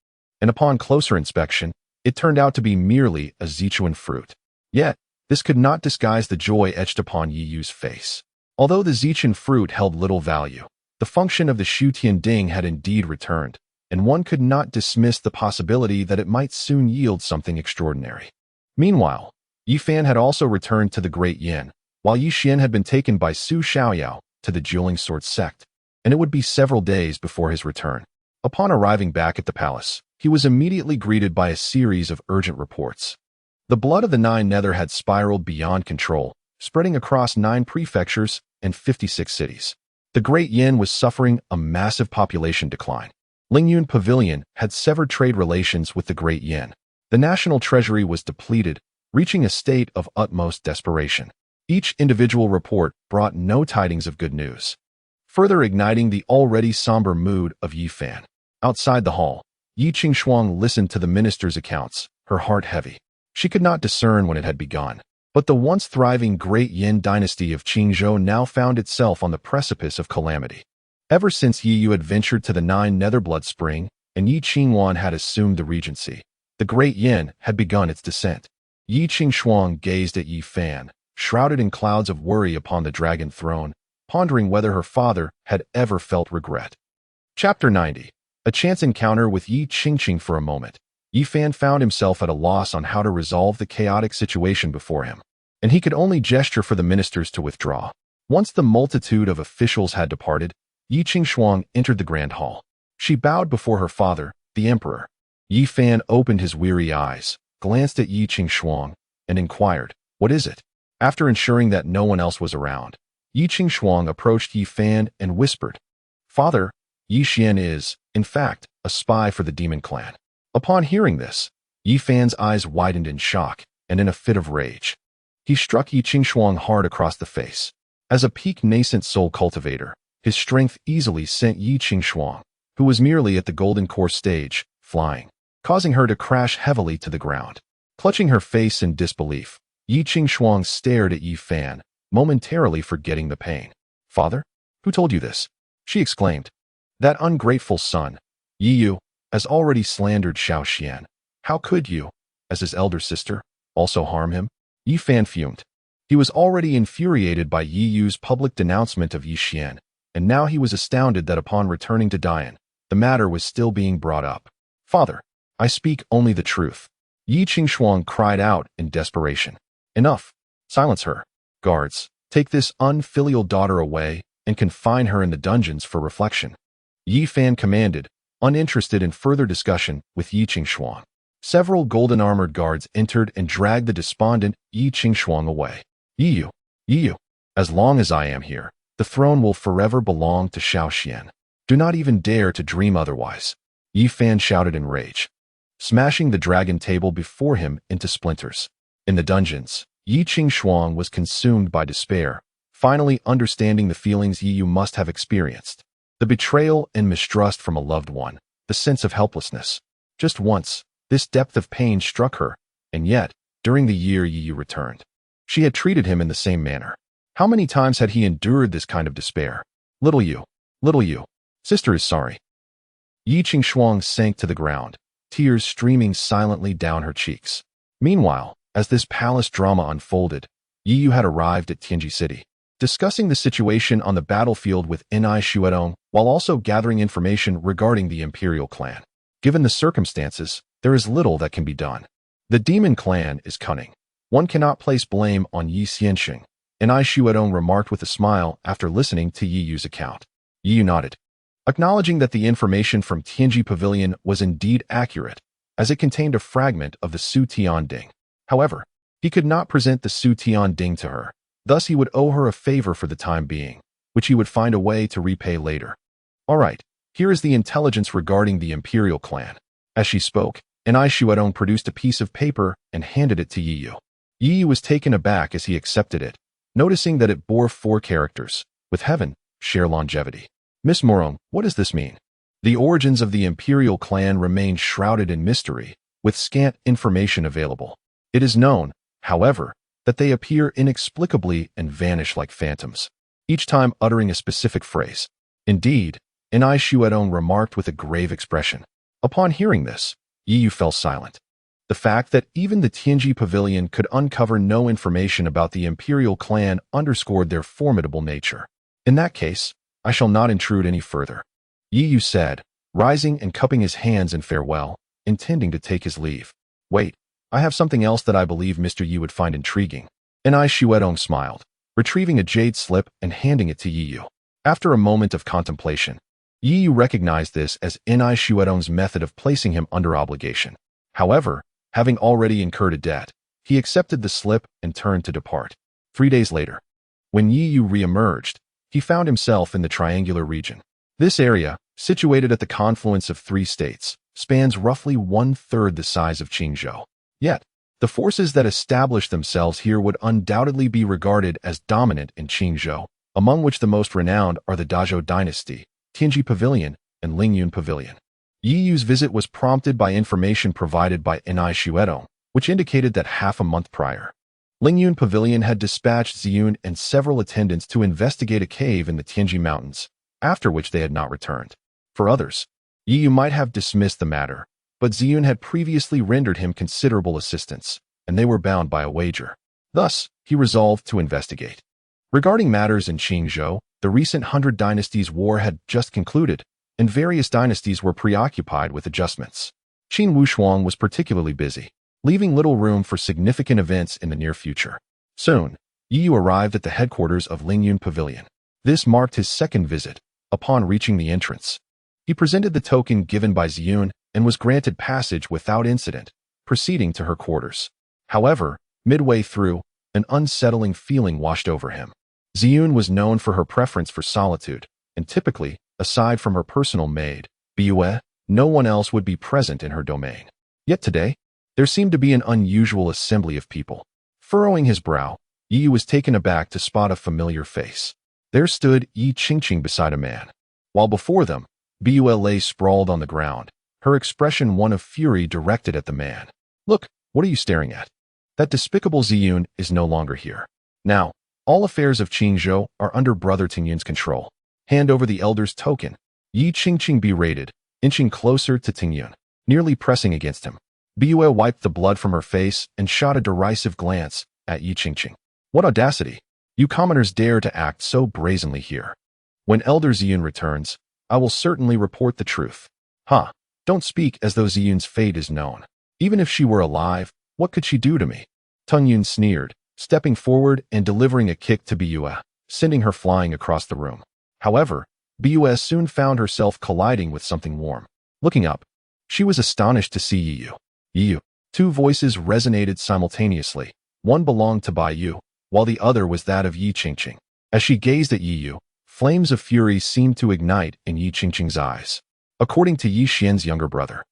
and upon closer inspection, it turned out to be merely a Zichuan fruit. Yet, this could not disguise the joy etched upon Yi Yu's face. Although the Zichuan fruit held little value, the function of the Shutian Ding had indeed returned, and one could not dismiss the possibility that it might soon yield something extraordinary. Meanwhile, Yi Fan had also returned to the Great Yin, while Yi Xian had been taken by Su Xiaoyao to the Dueling Sword sect, and it would be several days before his return. Upon arriving back at the palace, he was immediately greeted by a series of urgent reports. The blood of the 9 Nether had spiraled beyond control, spreading across 9 prefectures and 56 cities. The Great Yin was suffering a massive population decline. Lingyun Pavilion had severed trade relations with the Great Yin. The national treasury was depleted, reaching a state of utmost desperation. Each individual report brought no tidings of good news, further igniting the already somber mood of Yi Fan. Outside the hall, Yi Qingshuang listened to the minister's accounts, her heart heavy. She could not discern when it had begun, but the once thriving Great Yin dynasty of Qingzhou now found itself on the precipice of calamity. Ever since Yi Yu had ventured to the 9 Netherblood Spring and Yi Qingwan had assumed the regency, the Great Yin had begun its descent. Yi Qingshuang gazed at Yi Fan, shrouded in clouds of worry upon the dragon throne, pondering whether her father had ever felt regret. Chapter 90. A chance encounter with Yi Qingqing. For a moment, Yi Fan found himself at a loss on how to resolve the chaotic situation before him, and he could only gesture for the ministers to withdraw. Once the multitude of officials had departed, Yi Qingshuang entered the grand hall. She bowed before her father, the emperor. Yi Fan opened his weary eyes, glanced at Yi Qingshuang, and inquired, "What is it?" After ensuring that no one else was around, Yi Qingshuang approached Yi Fan and whispered, "Father, Yi Xian is, in fact, a spy for the demon clan." Upon hearing this, Yi Fan's eyes widened in shock and in a fit of rage. He struck Yi Qingshuang hard across the face. As a peak nascent soul cultivator, his strength easily sent Yi Qingshuang, who was merely at the golden core stage, flying, causing her to crash heavily to the ground. Clutching her face in disbelief, Yi Qingshuang stared at Yi Fan, momentarily forgetting the pain. "Father? Who told you this?" she exclaimed. "That ungrateful son, Yi Yu, has already slandered Xiao Xian. How could you, as his elder sister, also harm him?" Yi Fan fumed. He was already infuriated by Yi Yu's public denouncement of Yi Xian, and now he was astounded that upon returning to Dian, the matter was still being brought up. "Father, I speak only the truth," Yi Qingshuang cried out in desperation. "Enough. Silence her. Guards, take this unfilial daughter away and confine her in the dungeons for reflection," Yi Fan commanded, uninterested in further discussion with Yi Qingshuang. Several golden-armored guards entered and dragged the despondent Yi Qingshuang away. Yi Yu, as long as I am here, the throne will forever belong to Shaoxian. Do not even dare to dream otherwise. Yi Fan shouted in rage, smashing the dragon table before him into splinters. In the dungeons, Yi Qingshuang was consumed by despair, finally understanding the feelings Yi Yu must have experienced. The betrayal and mistrust from a loved one, the sense of helplessness. Just once, this depth of pain struck her, and yet, during the year Yi Yu returned, she had treated him in the same manner. How many times had he endured this kind of despair? Little Yu, sister is sorry. Yi Qingshuang sank to the ground, tears streaming silently down her cheeks. Meanwhile, as this palace drama unfolded, Yi Yu had arrived at Tianji City, discussing the situation on the battlefield with Ni Shuedong while also gathering information regarding the imperial clan. Given the circumstances, there is little that can be done. The demon clan is cunning. One cannot place blame on Yi Xianxing, Ni Shuedong remarked with a smile after listening to Yi Yu's account. Yi Yu nodded, acknowledging that the information from Tianji Pavilion was indeed accurate, as it contained a fragment of the Su Tian Ding. However, he could not present the Su Tian Ding to her, thus he would owe her a favor for the time being, which he would find a way to repay later. All right, here is the intelligence regarding the imperial clan. As she spoke, Ni Shuedong produced a piece of paper and handed it to Yi Yu. Yi Yu was taken aback as he accepted it, noticing that it bore 4 characters, with heaven, share longevity. Miss Morong, what does this mean? The origins of the imperial clan remain shrouded in mystery, with scant information available. It is known, however, that they appear inexplicably and vanish like phantoms, each time uttering a specific phrase. Indeed, Ni Shuedong remarked with a grave expression. Upon hearing this, Yi Yu fell silent. The fact that even the Tianji Pavilion could uncover no information about the imperial clan underscored their formidable nature. In that case, I shall not intrude any further, Yi Yu said, rising and cupping his hands in farewell, intending to take his leave. Wait, I have something else that I believe Mr. Yi would find intriguing. Ni Shuedong smiled, retrieving a jade slip and handing it to Yi Yu. After a moment of contemplation, Yi Yu recognized this as Ni Shuedong's method of placing him under obligation. However, having already incurred a debt, he accepted the slip and turned to depart. 3 days later, when Yi Yu re-emerged, he found himself in the Triangular region. This area, situated at the confluence of 3 states, spans roughly 1/3 the size of Qingzhou. Yet, the forces that established themselves here would undoubtedly be regarded as dominant in Qingzhou, among which the most renowned are the Dazhou dynasty, Tianji Pavilion, and Lingyun Pavilion. Yi Yu's visit was prompted by information provided by Ni Shuedong, which indicated that half a month prior, Lingyun Pavilion had dispatched Ziyun and several attendants to investigate a cave in the Tianji Mountains, after which they had not returned. For others, Yi Yu might have dismissed the matter, but Ziyun had previously rendered him considerable assistance, and they were bound by a wager. Thus, he resolved to investigate. Regarding matters in Qingzhou, the recent 100 Dynasties War had just concluded, and various dynasties were preoccupied with adjustments. Qin Wushuang was particularly busy, leaving little room for significant events in the near future. Soon, Yi Yu arrived at the headquarters of Lingyun Pavilion. This marked his second visit. Upon reaching the entrance, he presented the token given by Ziyun and was granted passage without incident, proceeding to her quarters. However, midway through, an unsettling feeling washed over him. Ziyun was known for her preference for solitude, and typically, aside from her personal maid, Bue, no one else would be present in her domain. Yet today, there seemed to be an unusual assembly of people. Furrowing his brow, Yi Yu was taken aback to spot a familiar face. There stood Yi Qingqing beside a man, while before them, Bue lay sprawled on the ground, her expression one of fury directed at the man. Look, what are you staring at? That despicable Ziyun is no longer here. Now, all affairs of Qingzhou are under Brother Tingyun's control. Hand over the elder's token. Yi Qingqing berated, inching closer to Tingyun, nearly pressing against him. Bue wiped the blood from her face and shot a derisive glance at Yi Qingqing. What audacity! You commoners dare to act so brazenly here. When Elder Ziyun returns, I will certainly report the truth. Ha! Don't speak as though Ziyun's fate is known. Even if she were alive, what could she do to me? Tungyun sneered, stepping forward and delivering a kick to Bue, sending her flying across the room. However, Bue soon found herself colliding with something warm. Looking up, she was astonished to see Yi Yu. Yu. Two voices resonated simultaneously. One belonged to Bai Yu, while the other was that of Yi Qingqing. As she gazed at Yi Yu, flames of fury seemed to ignite in Yi Qingqing's eyes. According to Yi Xian's younger brother,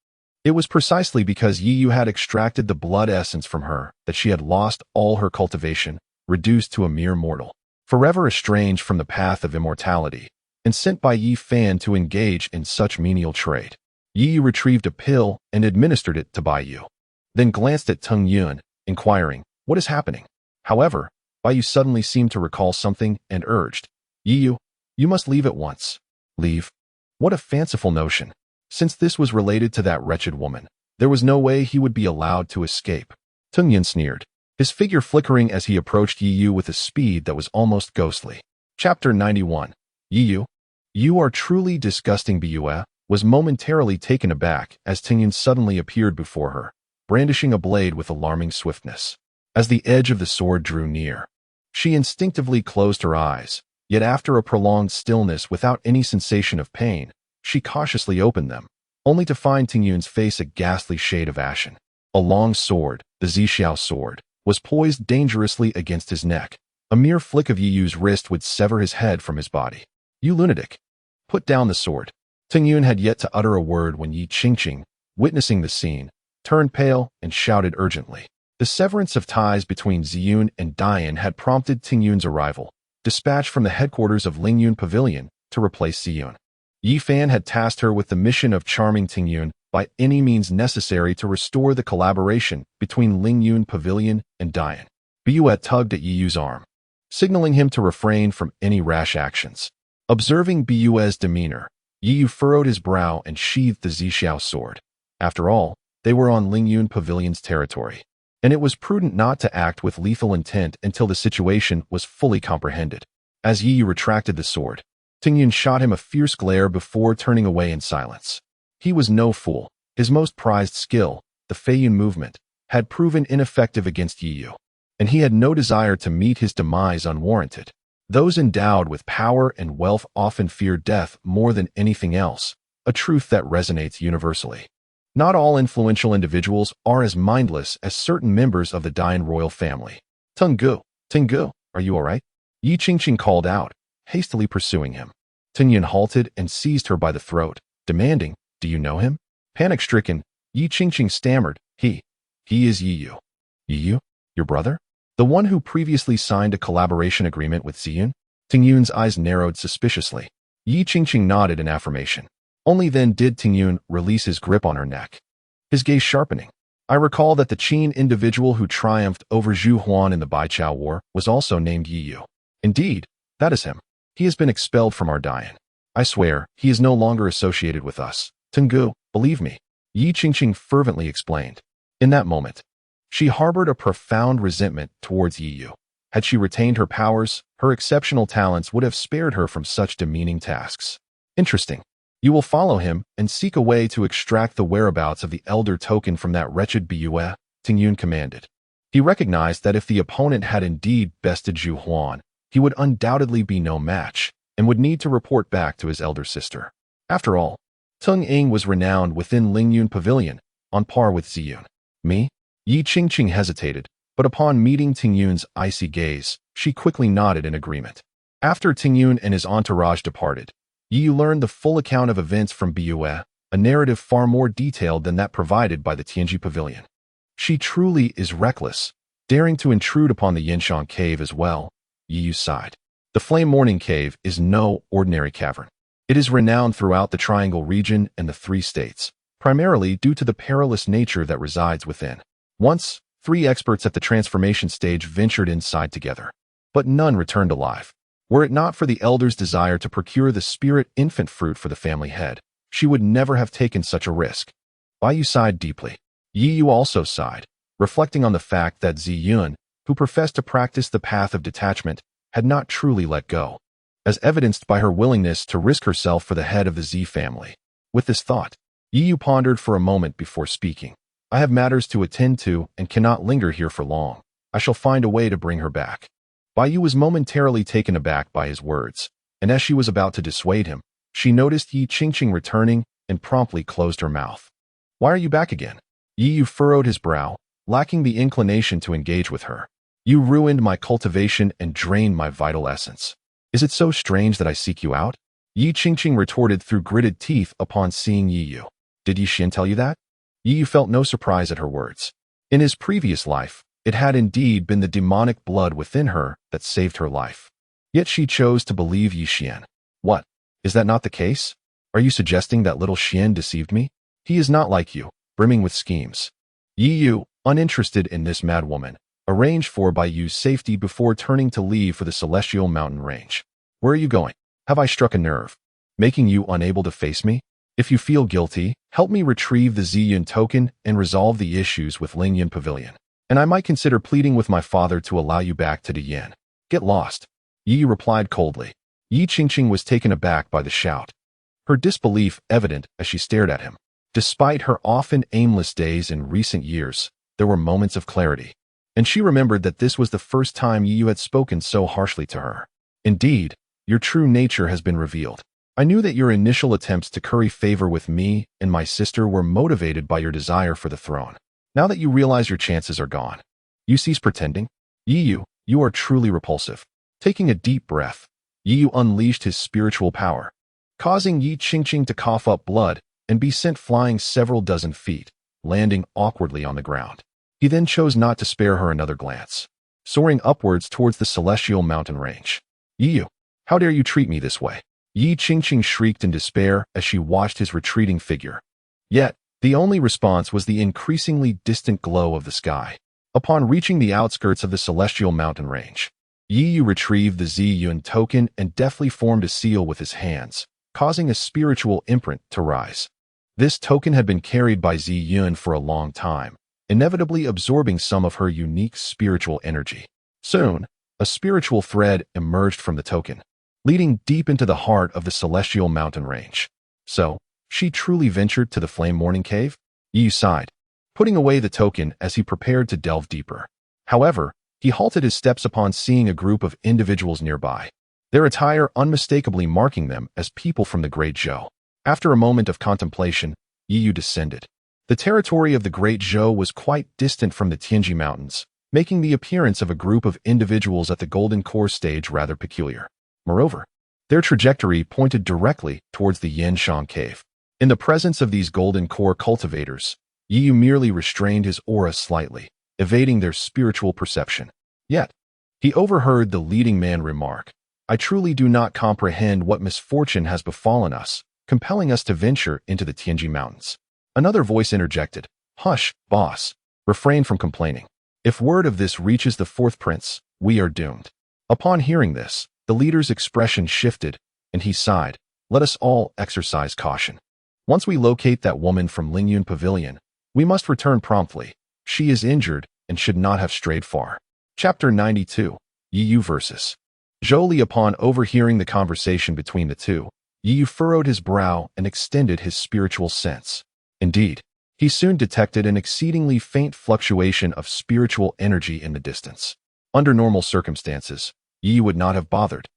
it was precisely because Yi Yu had extracted the blood essence from her that she had lost all her cultivation, reduced to a mere mortal, forever estranged from the path of immortality, and sent by Yi Fan to engage in such menial trade. Yi Yu retrieved a pill and administered it to Bai Yu, then glanced at Tung Yun, inquiring, "What is happening?" However, Bai Yu suddenly seemed to recall something and urged, "Yi Yu, you must leave at once." Leave? What a fanciful notion. Since this was related to that wretched woman, there was no way he would be allowed to escape. Tung Yun sneered, his figure flickering as he approached Yi Yu with a speed that was almost ghostly. Chapter 91. Yi Yu, you are truly disgusting. Bua was momentarily taken aback as Tung Yun suddenly appeared before her, brandishing a blade with alarming swiftness. As the edge of the sword drew near, she instinctively closed her eyes, yet after a prolonged stillness without any sensation of pain, she cautiously opened them, only to find Tung Yun's face a ghastly shade of ashen. A long sword, the Zixiao sword, was poised dangerously against his neck. A mere flick of Yi Yu's wrist would sever his head from his body. "You lunatic! Put down the sword." Tung Yun had yet to utter a word when Yi Qingqing, witnessing the scene, turned pale and shouted urgently. The severance of ties between Ziyun and Dian had prompted Tung Yun's arrival, dispatched from the headquarters of Lingyun Pavilion to replace Ziyun. Yi Fan had tasked her with the mission of charming Tung Yun by any means necessary to restore the collaboration between Lingyun Pavilion and Dian. Bua tugged at Yi Yu's arm, signaling him to refrain from any rash actions. Observing Bua's demeanor, Yi Yu furrowed his brow and sheathed the Zixiao sword. After all, they were on Lingyun Pavilion's territory, and it was prudent not to act with lethal intent until the situation was fully comprehended. As Yi Yu retracted the sword, Tung Yun shot him a fierce glare before turning away in silence. He was no fool. His most prized skill, the Feiyun movement, had proven ineffective against Yi Yu, and he had no desire to meet his demise unwarranted. Those endowed with power and wealth often fear death more than anything else, a truth that resonates universally. Not all influential individuals are as mindless as certain members of the Dian royal family. Tung Gu, are you all right?" Yi Qingqing called out, hastily pursuing him. Tung Yun halted and seized her by the throat, demanding, "Do you know him?" Panic-stricken, Yi Qingqing stammered, He is Yi Yu." "Yi Yu? Your brother? The one who previously signed a collaboration agreement with Ziyun?" Tung Yun's eyes narrowed suspiciously. Yi Qingqing nodded in affirmation. Only then did Tung Yun release his grip on her neck, his gaze sharpening. "I recall that the Qin individual who triumphed over Zhu Huan in the Baichao War was also named Yi Yu." "Indeed, that is him. He has been expelled from our Dian. I swear, he is no longer associated with us. Tung Gu, believe me," Yi Qingqing fervently explained. In that moment, she harbored a profound resentment towards Yi Yu. Had she retained her powers, her exceptional talents would have spared her from such demeaning tasks. "Interesting. You will follow him and seek a way to extract the whereabouts of the elder token from that wretched Bua," Tung Yun commanded. He recognized that if the opponent had indeed bested Zhu Huan, he would undoubtedly be no match, and would need to report back to his elder sister. After all, Tung Ying was renowned within Lingyun Pavilion, on par with Ziyun. "Me?" Yi Qingqing hesitated, but upon meeting Tung Yun's icy gaze, she quickly nodded in agreement. After Tung Yun and his entourage departed, Yi Yu learned the full account of events from Bua, a narrative far more detailed than that provided by the Tianji Pavilion. "She truly is reckless, daring to intrude upon the Yinshan Cave as well," Yi Yu sighed. "The Flame Morning Cave is no ordinary cavern. It is renowned throughout the Triangle region and the Three States, primarily due to the perilous nature that resides within. Once, 3 experts at the transformation stage ventured inside together, but none returned alive. Were it not for the elder's desire to procure the spirit infant fruit for the family head, she would never have taken such a risk." Bai Yu sighed deeply. Yi Yu also sighed, reflecting on the fact that Ziyun, who professed to practice the path of detachment, had not truly let go, as evidenced by her willingness to risk herself for the head of the Z family. With this thought, Yi Yu pondered for a moment before speaking. "I have matters to attend to and cannot linger here for long. I shall find a way to bring her back." Bai Yu was momentarily taken aback by his words, and as she was about to dissuade him, she noticed Yi Qingqing returning and promptly closed her mouth. "Why are you back again?" Yi Yu furrowed his brow, lacking the inclination to engage with her. You ruined my cultivation and drained my vital essence. Is it so strange that I seek you out? Yi Qingqing retorted through gritted teeth upon seeing Yi Yu. Did Yi Xian tell you that? Yi Yu felt no surprise at her words. In his previous life, it had indeed been the demonic blood within her that saved her life. Yet she chose to believe Yi Xian. What? Is that not the case? Are you suggesting that little Xian deceived me? He is not like you, brimming with schemes. Yi Yu, uninterested in this mad woman, arranged for Bai Yu's safety before turning to leave for the celestial mountain range. Where are you going? Have I struck a nerve, making you unable to face me? If you feel guilty, help me retrieve the Ziyun token and resolve the issues with Lingyun Pavilion. And I might consider pleading with my father to allow you back to Diyan. Get lost. Yi replied coldly. Yi Qingqing was taken aback by the shout, her disbelief evident as she stared at him. Despite her often aimless days in recent years, there were moments of clarity, and she remembered that this was the first time Yi Yu had spoken so harshly to her. Indeed, your true nature has been revealed. I knew that your initial attempts to curry favor with me and my sister were motivated by your desire for the throne. Now that you realize your chances are gone, you cease pretending? Yi Yu, you are truly repulsive. Taking a deep breath, Yi Yu unleashed his spiritual power, causing Yi Qingqing to cough up blood and be sent flying several dozen feet, landing awkwardly on the ground. He then chose not to spare her another glance, soaring upwards towards the celestial mountain range. Yi Yu, how dare you treat me this way? Yi Qingqing shrieked in despair as she watched his retreating figure. Yet, the only response was the increasingly distant glow of the sky. Upon reaching the outskirts of the celestial mountain range, Yi Yu retrieved the Ziyun token and deftly formed a seal with his hands, causing a spiritual imprint to rise. This token had been carried by Ziyun for a long time, inevitably absorbing some of her unique spiritual energy. Soon, a spiritual thread emerged from the token, leading deep into the heart of the celestial mountain range. So, she truly ventured to the Flame Morning Cave? Yi Yu sighed, putting away the token as he prepared to delve deeper. However, he halted his steps upon seeing a group of individuals nearby, their attire unmistakably marking them as people from the Great Zhou. After a moment of contemplation, Yi Yu descended. The territory of the Great Zhou was quite distant from the Tianji Mountains, making the appearance of a group of individuals at the Golden Core stage rather peculiar. Moreover, their trajectory pointed directly towards the Yanshang Cave. In the presence of these Golden Core cultivators, Yi Yu merely restrained his aura slightly, evading their spiritual perception. Yet, he overheard the leading man remark, I truly do not comprehend what misfortune has befallen us, compelling us to venture into the Tianji Mountains. Another voice interjected, Hush, boss, refrain from complaining. If word of this reaches the fourth prince, we are doomed. Upon hearing this, the leader's expression shifted, and he sighed, Let us all exercise caution. Once we locate that woman from Lingyun Pavilion, we must return promptly. She is injured and should not have strayed far. Chapter 92, Yi Yu versus Zhou Li. Upon overhearing the conversation between the two, Yi Yu furrowed his brow and extended his spiritual sense. Indeed, he soon detected an exceedingly faint fluctuation of spiritual energy in the distance. Under normal circumstances, Yi Yu would not have bothered.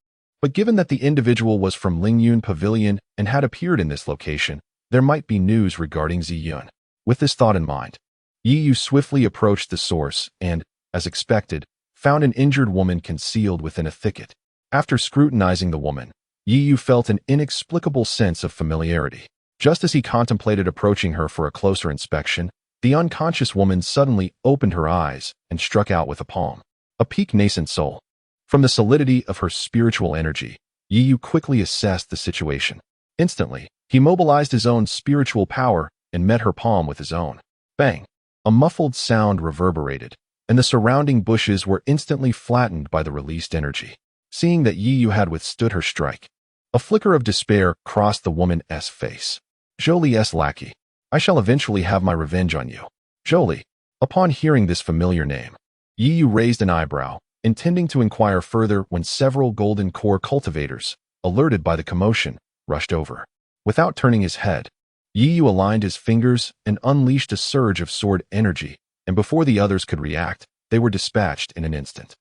But given that the individual was from Lingyun Pavilion and had appeared in this location, there might be news regarding Ziyun. With this thought in mind, Yi Yu swiftly approached the source and, as expected, found an injured woman concealed within a thicket. After scrutinizing the woman, Yi Yu felt an inexplicable sense of familiarity. Just as he contemplated approaching her for a closer inspection, the unconscious woman suddenly opened her eyes and struck out with a palm. A peak nascent soul. From the solidity of her spiritual energy, Yi Yu quickly assessed the situation. Instantly, he mobilized his own spiritual power and met her palm with his own. Bang! A muffled sound reverberated, and the surrounding bushes were instantly flattened by the released energy. Seeing that Yi Yu had withstood her strike, a flicker of despair crossed the woman's face. Zhou Li's lackey. I shall eventually have my revenge on you. Zhou Li. Upon hearing this familiar name, Yi Yu raised an eyebrow, intending to inquire further when several Golden Core cultivators, alerted by the commotion, rushed over. Without turning his head, Yi Yu aligned his fingers and unleashed a surge of sword energy, and before the others could react, they were dispatched in an instant.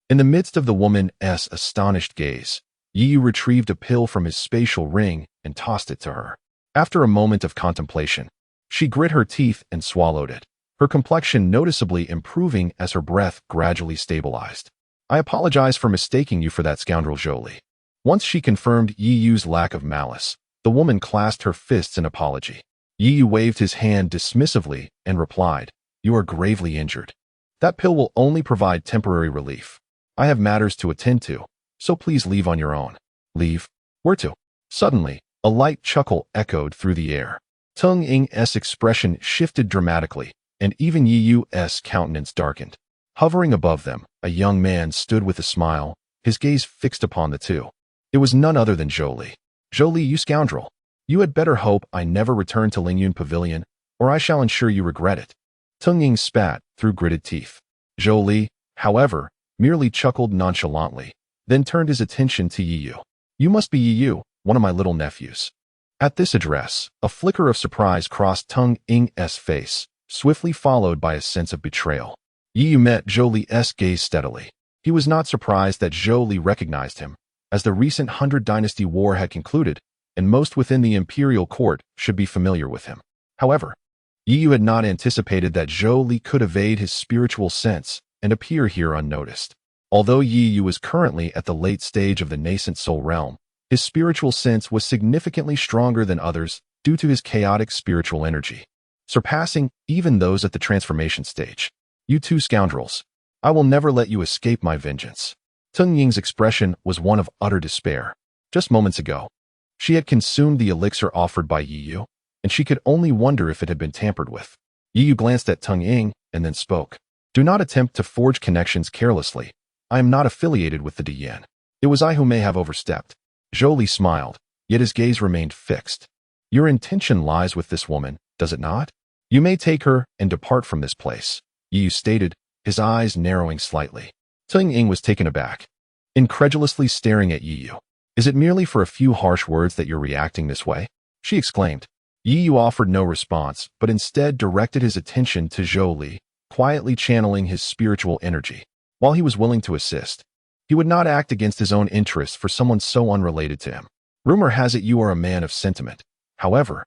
In the midst of the woman's astonished gaze, Yi Yu retrieved a pill from his spatial ring and tossed it to her. After a moment of contemplation, she grit her teeth and swallowed it, her complexion noticeably improving as her breath gradually stabilized. I apologize for mistaking you for that scoundrel Jolie. Once she confirmed Yi Yu's lack of malice, the woman clasped her fists in apology. Yi Yu waved his hand dismissively and replied, "You are gravely injured. That pill will only provide temporary relief. I have matters to attend to, so please leave on your own." "Leave? Where to?" Suddenly, a light chuckle echoed through the air. Tung Ying's expression shifted dramatically, and even Yi Yu's countenance darkened. Hovering above them, a young man stood with a smile, his gaze fixed upon the two. It was none other than Jolie. "Jolie, you scoundrel! You had better hope I never return to Lingyun Pavilion, or I shall ensure you regret it." Tung Ying spat through gritted teeth. Jolie, however, merely chuckled nonchalantly, then turned his attention to Yi Yu. "You must be Yi Yu, one of my little nephews." At this address, a flicker of surprise crossed Tung Ying's face, swiftly followed by a sense of betrayal. Yi Yu met Jolie's gaze steadily. He was not surprised that Jolie recognized him, as the recent 100 Dynasty War had concluded, and most within the imperial court should be familiar with him. However, Yi Yu had not anticipated that Jolie could evade his spiritual sense and appear here unnoticed. Although Yi Yu was currently at the late stage of the nascent soul realm, his spiritual sense was significantly stronger than others due to his chaotic spiritual energy, surpassing even those at the transformation stage. "You two scoundrels, I will never let you escape my vengeance." Tung Ying's expression was one of utter despair. Just moments ago, she had consumed the elixir offered by Yi Yu, and she could only wonder if it had been tampered with. Yi Yu glanced at Tung Ying and then spoke. "Do not attempt to forge connections carelessly. I am not affiliated with the Diyan. It was I who may have overstepped." Jolie smiled, yet his gaze remained fixed. "Your intention lies with this woman, does it not? You may take her and depart from this place," Yi Yu stated, his eyes narrowing slightly. Tung Ying was taken aback, incredulously staring at Yi Yu. "Is it merely for a few harsh words that you're reacting this way?" she exclaimed. Yi Yu offered no response, but instead directed his attention to Jolie, quietly channeling his spiritual energy. While he was willing to assist, he would not act against his own interests for someone so unrelated to him. "Rumor has it you are a man of sentiment. However,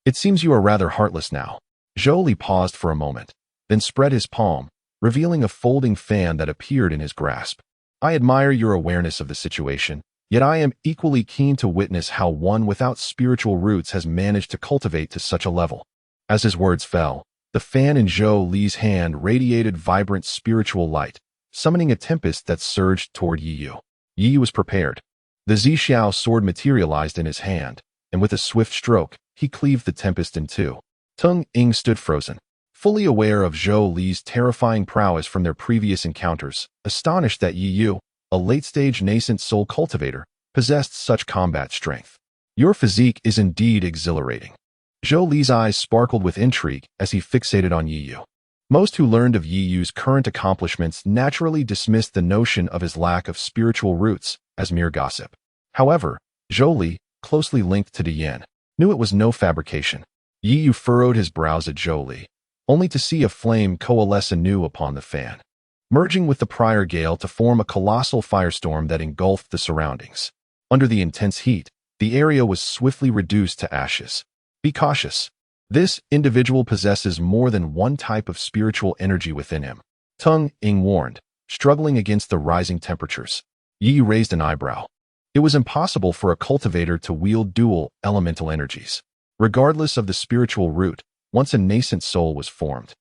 it seems you are rather heartless now." Jolie paused for a moment, then spread his palm, revealing a folding fan that appeared in his grasp. "I admire your awareness of the situation, yet I am equally keen to witness how one without spiritual roots has managed to cultivate to such a level." As his words fell, the fan in Jolie's hand radiated vibrant spiritual light, summoning a tempest that surged toward Yi Yu. Yi Yu was prepared. The Zixiao sword materialized in his hand, and with a swift stroke, he cleaved the tempest in two. Tung Ying stood frozen, fully aware of Jolie's terrifying prowess from their previous encounters, astonished that Yi Yu, a late-stage nascent soul cultivator, possessed such combat strength. "Your physique is indeed exhilarating." Jolie's eyes sparkled with intrigue as he fixated on Yi Yu. Most who learned of Yi Yu's current accomplishments naturally dismissed the notion of his lack of spiritual roots as mere gossip. However, Jolie, closely linked to Diyan, knew it was no fabrication. Yi Yu furrowed his brows at Jolie, only to see a flame coalesce anew upon the fan, merging with the prior gale to form a colossal firestorm that engulfed the surroundings. Under the intense heat, the area was swiftly reduced to ashes. "Be cautious. This individual possesses more than one type of spiritual energy within him," Tung Ying warned, struggling against the rising temperatures. Yi Yu raised an eyebrow. It was impossible for a cultivator to wield dual elemental energies, regardless of the spiritual root. Once a nascent soul was formed,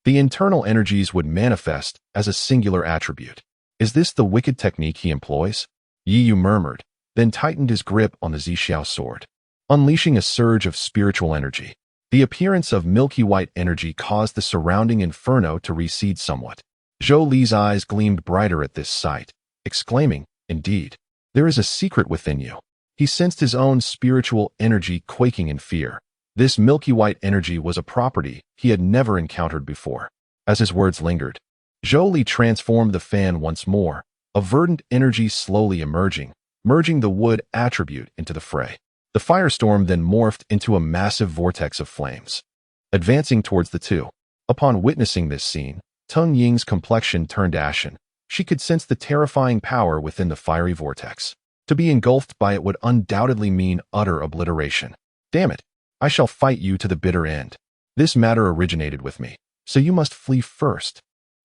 the internal energies would manifest as a singular attribute. "Is this the wicked technique he employs?" Yi Yu murmured, then tightened his grip on the Zixiao sword, unleashing a surge of spiritual energy. The appearance of milky white energy caused the surrounding inferno to recede somewhat. Jolie's eyes gleamed brighter at this sight, exclaiming, "Indeed, there is a secret within you." He sensed his own spiritual energy quaking in fear. This milky white energy was a property he had never encountered before. As his words lingered, Jolie transformed the fan once more, a verdant energy slowly emerging, merging the wood attribute into the fray. The firestorm then morphed into a massive vortex of flames, advancing towards the two. Upon witnessing this scene, Tung Ying's complexion turned ashen. She could sense the terrifying power within the fiery vortex. To be engulfed by it would undoubtedly mean utter obliteration. "Damn it! I shall fight you to the bitter end. This matter originated with me. so you must flee first.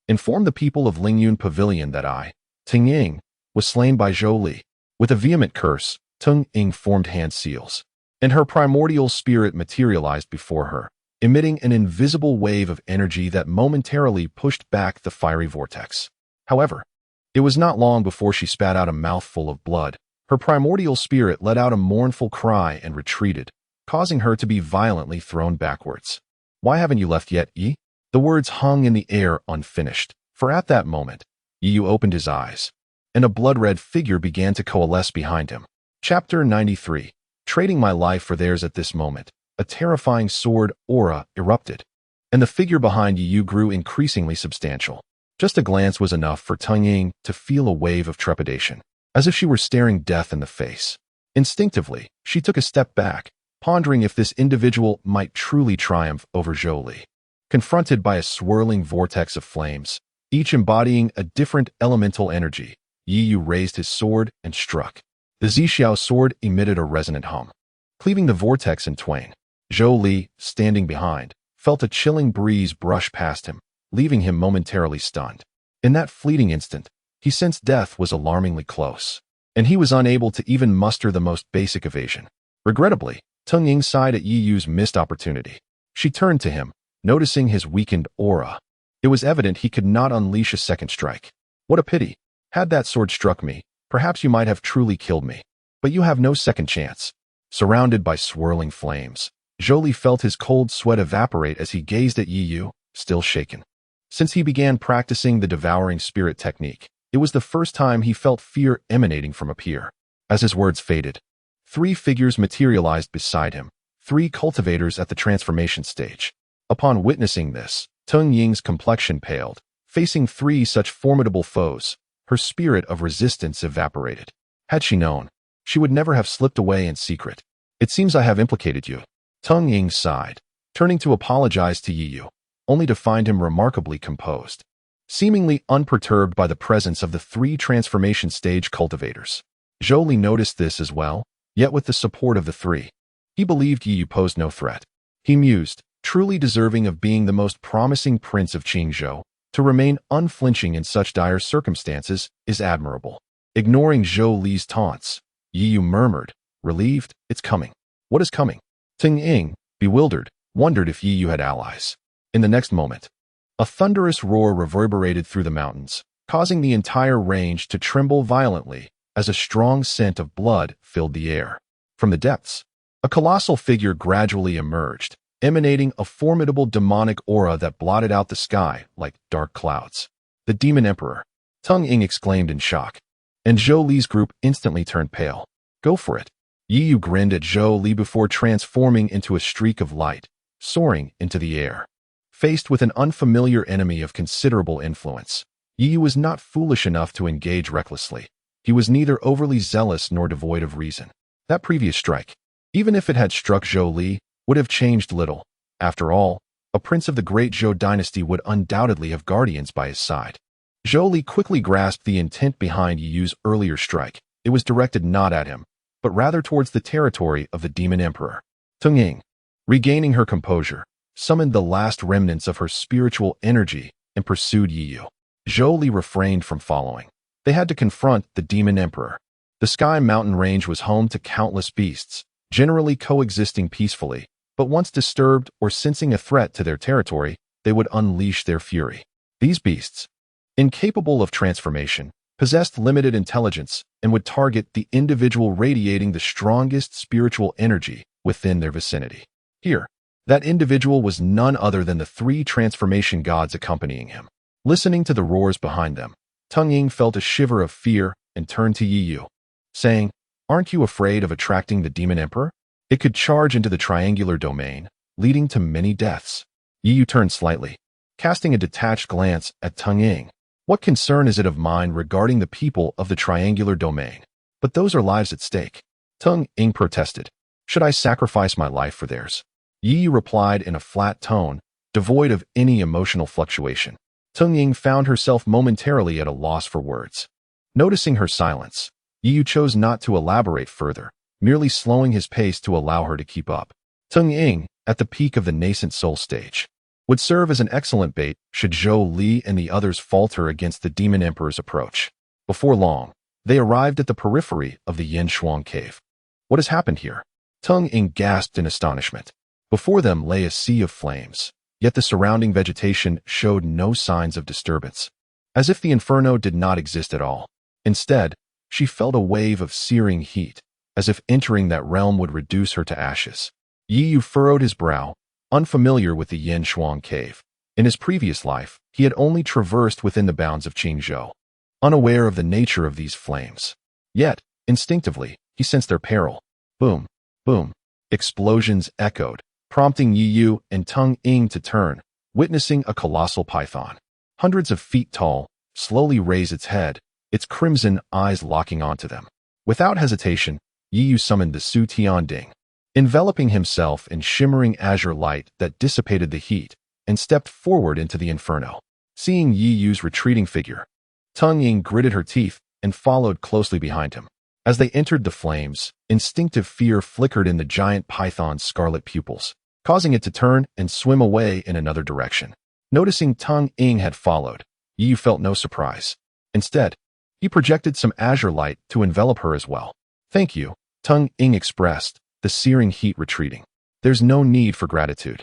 Inform the people of Lingyun Pavilion that I, Ting Ying, was slain by Zhou Li. With a vehement curse, Tung Ying formed hand seals, and her primordial spirit materialized before her, emitting an invisible wave of energy that momentarily pushed back the fiery vortex. However, it was not long before she spat out a mouthful of blood. Her primordial spirit let out a mournful cry and retreated, causing her to be violently thrown backwards. "Why haven't you left yet, Yi?" The words hung in the air unfinished, for at that moment, Yi opened his eyes, and a blood-red figure began to coalesce behind him. Chapter 93. Trading my life for theirs. At this moment, a terrifying sword aura erupted, and the figure behind Yi grew increasingly substantial. Just a glance was enough for Tung Ying to feel a wave of trepidation, as if she were staring death in the face. Instinctively, she took a step back, pondering if this individual might truly triumph over Zhou Li. Confronted by a swirling vortex of flames, each embodying a different elemental energy, Yi raised his sword and struck. The Zixiao sword emitted a resonant hum, cleaving the vortex in twain. Zhou Li, standing behind, felt a chilling breeze brush past him, leaving him momentarily stunned. In that fleeting instant, he sensed death was alarmingly close, and he was unable to even muster the most basic evasion. Regrettably, Tung Ying sighed at Yiyu's missed opportunity. She turned to him, noticing his weakened aura. It was evident he could not unleash a second strike. "What a pity. Had that sword struck me, perhaps you might have truly killed me. But you have no second chance." Surrounded by swirling flames, Zhou Li felt his cold sweat evaporate as he gazed at Yiyu, still shaken. Since he began practicing the devouring spirit technique, it was the first time he felt fear emanating from a peer. As his words faded, 3 figures materialized beside him, 3 cultivators at the transformation stage. Upon witnessing this, Tung Ying's complexion paled. Facing 3 such formidable foes, her spirit of resistance evaporated. Had she known, she would never have slipped away in secret. "It seems I have implicated you." Tung Ying sighed, turning to apologize to Yiyu, only to find him remarkably composed, seemingly unperturbed by the presence of the 3 transformation stage cultivators. Zhou Li noticed this as well, yet with the support of the 3, he believed Yiyu posed no threat. He mused, truly deserving of being the most promising prince of Qingzhou, to remain unflinching in such dire circumstances is admirable. Ignoring Zhou Li's taunts, Yiyu murmured, relieved, "It's coming." "What is coming?" Tung Ying, bewildered, wondered if Yiyu had allies. In the next moment, a thunderous roar reverberated through the mountains, causing the entire range to tremble violently as a strong scent of blood filled the air. From the depths, a colossal figure gradually emerged, emanating a formidable demonic aura that blotted out the sky like dark clouds. "The Demon Emperor!" Tung Ying exclaimed in shock, and Zhou Li's group instantly turned pale. "Go for it." Yiyu grinned at Zhou Li before transforming into a streak of light, soaring into the air. Faced with an unfamiliar enemy of considerable influence, Yiyu was not foolish enough to engage recklessly. He was neither overly zealous nor devoid of reason. That previous strike, even if it had struck Zhou Li, would have changed little. After all, a prince of the great Zhou dynasty would undoubtedly have guardians by his side. Zhou Li quickly grasped the intent behind Yiyu's earlier strike. It was directed not at him, but rather towards the territory of the Demon Emperor. Tung Ying, regaining her composure, summoned the last remnants of her spiritual energy and pursued Yiyu. Zhou Li refrained from following. They had to confront the Demon Emperor. The Sky Mountain Range was home to countless beasts, generally coexisting peacefully, but once disturbed or sensing a threat to their territory, they would unleash their fury. These beasts, incapable of transformation, possessed limited intelligence and would target the individual radiating the strongest spiritual energy within their vicinity. Here, that individual was none other than the 3 transformation gods accompanying him. Listening to the roars behind them, Tung Ying felt a shiver of fear and turned to Yiyu, saying, "Aren't you afraid of attracting the Demon Emperor? It could charge into the triangular domain, leading to many deaths." Yiyu turned slightly, casting a detached glance at Tung Ying. "What concern is it of mine regarding the people of the triangular domain? But those are lives at stake." Tung Ying protested. "Should I sacrifice my life for theirs?" Yiyu replied in a flat tone, devoid of any emotional fluctuation. Tung Ying found herself momentarily at a loss for words. Noticing her silence, Yiyu chose not to elaborate further, merely slowing his pace to allow her to keep up. Tung Ying, at the peak of the nascent soul stage, would serve as an excellent bait should Zhou Li and the others falter against the Demon Emperor's approach. Before long, they arrived at the periphery of the Yin Shuang cave. What has happened here? Teng Ying gasped in astonishment. Before them lay a sea of flames, yet the surrounding vegetation showed no signs of disturbance, as if the inferno did not exist at all. Instead, she felt a wave of searing heat, as if entering that realm would reduce her to ashes. Yi Yu furrowed his brow, unfamiliar with the Yin Shuang cave. In his previous life, he had only traversed within the bounds of Qingzhou, unaware of the nature of these flames. Yet, instinctively, he sensed their peril. Boom, boom. Explosions echoed, prompting Yi Yu and Teng Ying to turn, witnessing a colossal python, hundreds of feet tall, slowly raise its head, its crimson eyes locking onto them. Without hesitation, Yi Yu summoned the Su Tian Ding, enveloping himself in shimmering azure light that dissipated the heat, and stepped forward into the inferno. Seeing Yi Yu's retreating figure, Teng Ying gritted her teeth and followed closely behind him. As they entered the flames, instinctive fear flickered in the giant python's scarlet pupils, causing it to turn and swim away in another direction. Noticing Teng Ying had followed, Yi Yu felt no surprise. Instead, he projected some azure light to envelop her as well. Thank you, Teng Ying expressed, the searing heat retreating. There's no need for gratitude.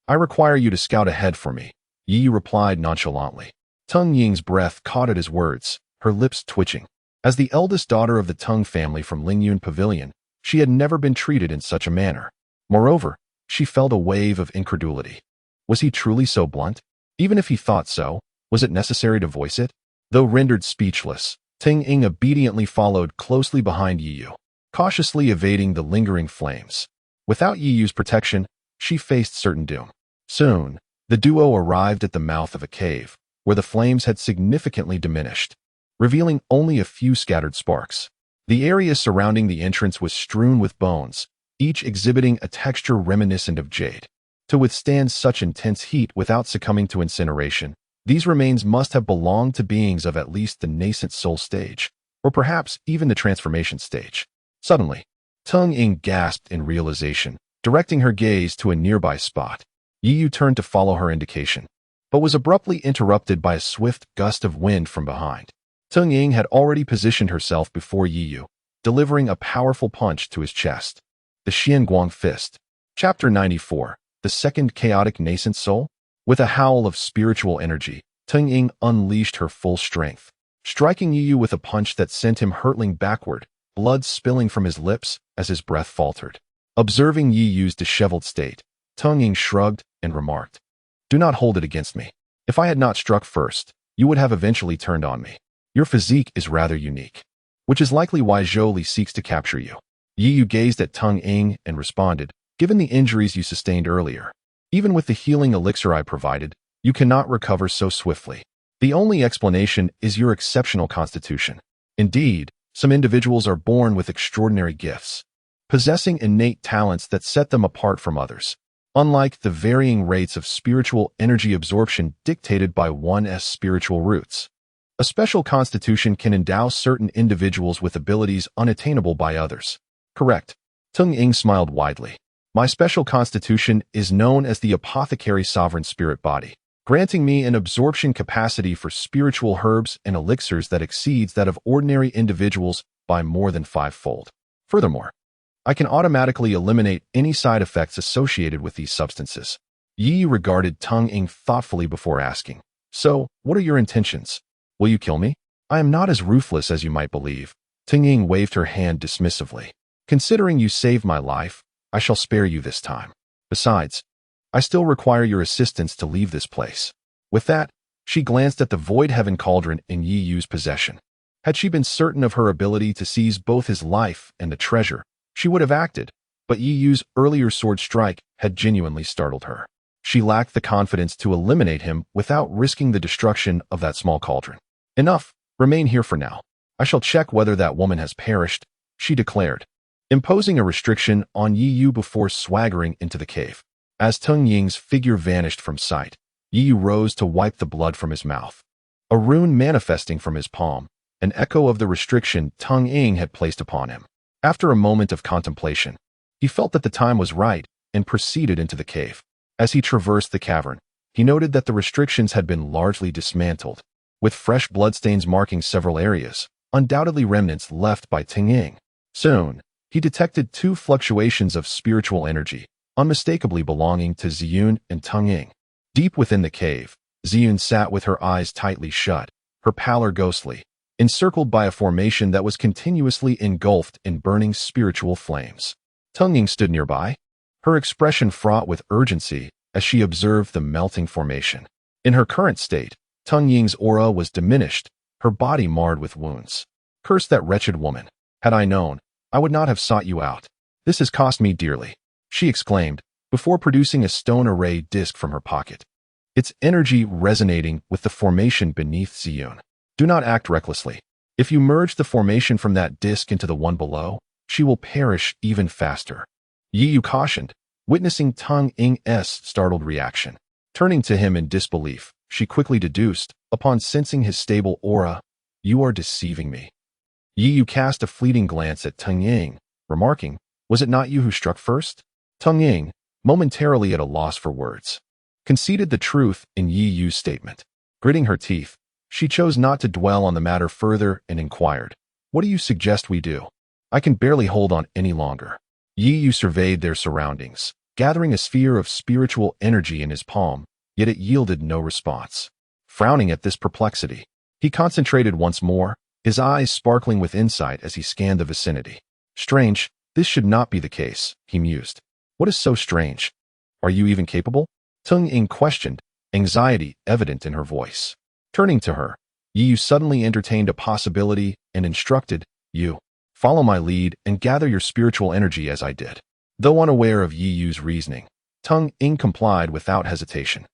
I require you to scout ahead for me, Yi Yu replied nonchalantly. Teng Ying's breath caught at his words, her lips twitching. As the eldest daughter of the Teng family from Lingyun Pavilion, she had never been treated in such a manner. Moreover, she felt a wave of incredulity. Was he truly so blunt? Even if he thought so, was it necessary to voice it? Though rendered speechless, Teng Ying obediently followed closely behind Yi Yu, cautiously evading the lingering flames. Without Yi Yu's protection, she faced certain doom. Soon, the duo arrived at the mouth of a cave, where the flames had significantly diminished, revealing only a few scattered sparks. The area surrounding the entrance was strewn with bones, each exhibiting a texture reminiscent of jade. To withstand such intense heat without succumbing to incineration, these remains must have belonged to beings of at least the nascent soul stage, or perhaps even the transformation stage. Suddenly, Teng Ying gasped in realization, directing her gaze to a nearby spot. Yi Yu turned to follow her indication, but was abruptly interrupted by a swift gust of wind from behind. Teng Ying had already positioned herself before Yi Yu, delivering a powerful punch to his chest. The Xianguang Fist. Chapter 94. The Second Chaotic Nascent Soul? With a howl of spiritual energy, Teng Ying unleashed her full strength, striking Yi Yu with a punch that sent him hurtling backward, blood spilling from his lips as his breath faltered. Observing Yi Yu's disheveled state, Teng Ying shrugged and remarked, "Do not hold it against me. If I had not struck first, you would have eventually turned on me. Your physique is rather unique, which is likely why Zhou Li seeks to capture you." Yi Yu gazed at Teng Ying and responded, "Given the injuries you sustained earlier, even with the healing elixir I provided, you cannot recover so swiftly. The only explanation is your exceptional constitution. Indeed, some individuals are born with extraordinary gifts, possessing innate talents that set them apart from others, unlike the varying rates of spiritual energy absorption dictated by one's spiritual roots. A special constitution can endow certain individuals with abilities unattainable by others." "Correct." Teng Ying smiled widely. "My special constitution is known as the Apothecary Sovereign Spirit Body, granting me an absorption capacity for spiritual herbs and elixirs that exceeds that of ordinary individuals by more than 5-fold. Furthermore, I can automatically eliminate any side effects associated with these substances." Yi regarded Teng Ying thoughtfully before asking, "So, what are your intentions? Will you kill me?" "I am not as ruthless as you might believe." Teng Ying waved her hand dismissively. "Considering you saved my life, I shall spare you this time. Besides, I still require your assistance to leave this place." With that, she glanced at the Void Heaven Cauldron in Yi Yu's possession. Had she been certain of her ability to seize both his life and the treasure, she would have acted, but Yi Yu's earlier sword strike had genuinely startled her. She lacked the confidence to eliminate him without risking the destruction of that small cauldron. "Enough, remain here for now. I shall check whether that woman has perished," she declared, imposing a restriction on Yi Yu before swaggering into the cave. As Teng Ying's figure vanished from sight, Yi Yu rose to wipe the blood from his mouth, a rune manifesting from his palm, an echo of the restriction Teng Ying had placed upon him. After a moment of contemplation, he felt that the time was right and proceeded into the cave. As he traversed the cavern, he noted that the restrictions had been largely dismantled, with fresh bloodstains marking several areas, undoubtedly remnants left by Tingying. Soon, he detected two fluctuations of spiritual energy, unmistakably belonging to Ziyun and Tingying. Deep within the cave, Ziyun sat with her eyes tightly shut, her pallor ghostly, encircled by a formation that was continuously engulfed in burning spiritual flames. Tingying stood nearby, her expression fraught with urgency as she observed the melting formation. In her current state, Tingying's aura was diminished, her body marred with wounds. Curse that wretched woman. Had I known, I would not have sought you out. This has cost me dearly, she exclaimed, before producing a stone array disc from her pocket, its energy resonating with the formation beneath Ziyun. Do not act recklessly. If you merge the formation from that disc into the one below, she will perish even faster. Yi Yu cautioned, witnessing Tingying's startled reaction. Turning to him in disbelief, she quickly deduced, upon sensing his stable aura, "You are deceiving me." Yi Yu cast a fleeting glance at Tingying, remarking, "Was it not you who struck first?" Tingying, momentarily at a loss for words, conceded the truth in Yi Yu's statement. Gritting her teeth, she chose not to dwell on the matter further and inquired, "What do you suggest we do? I can barely hold on any longer." Yi Yu surveyed their surroundings, gathering a sphere of spiritual energy in his palm, yet it yielded no response. Frowning at this perplexity, he concentrated once more, his eyes sparkling with insight as he scanned the vicinity. Strange, this should not be the case, he mused. What is so strange? Are you even capable? Tingying questioned, anxiety evident in her voice. Turning to her, Yi Yu suddenly entertained a possibility and instructed, "You, follow my lead and gather your spiritual energy as I did." Though unaware of Yi Yu's reasoning, Tingying complied without hesitation.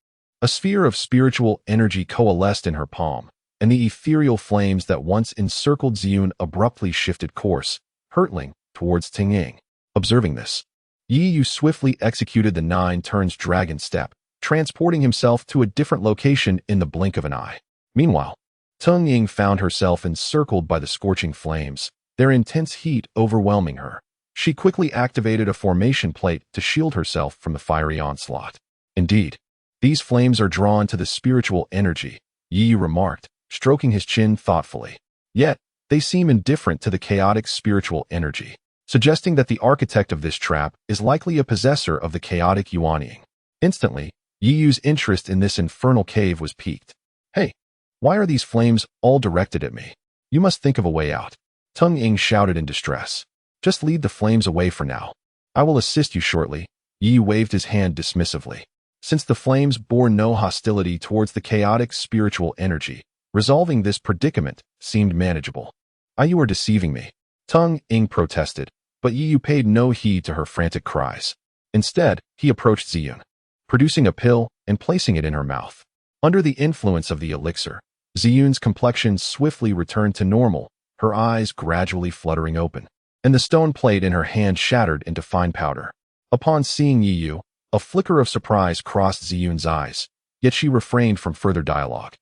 A sphere of spiritual energy coalesced in her palm, and the ethereal flames that once encircled Ziyun abruptly shifted course, hurtling towards Tingying. Observing this, Yi Yu swiftly executed the 9 turns dragon step, transporting himself to a different location in the blink of an eye. Meanwhile, Tingying found herself encircled by the scorching flames, their intense heat overwhelming her. She quickly activated a formation plate to shield herself from the fiery onslaught. Indeed, these flames are drawn to the spiritual energy, Yi Yu remarked, stroking his chin thoughtfully. Yet, they seem indifferent to the chaotic spiritual energy, suggesting that the architect of this trap is likely a possessor of the chaotic Yuanying. Instantly, Yi Yu's interest in this infernal cave was piqued. Hey, why are these flames all directed at me? You must think of a way out. Tingying shouted in distress. Just lead the flames away for now. I will assist you shortly. Yi Yu waved his hand dismissively. Since the flames bore no hostility towards the chaotic spiritual energy, resolving this predicament seemed manageable. You are deceiving me. Tingying protested, but Yi Yu paid no heed to her frantic cries. Instead, he approached Ziyun, producing a pill and placing it in her mouth. Under the influence of the elixir, Ziyun's complexion swiftly returned to normal, her eyes gradually fluttering open, and the stone plate in her hand shattered into fine powder. Upon seeing Yi Yu, a flicker of surprise crossed Ziyun's eyes, yet she refrained from further dialogue,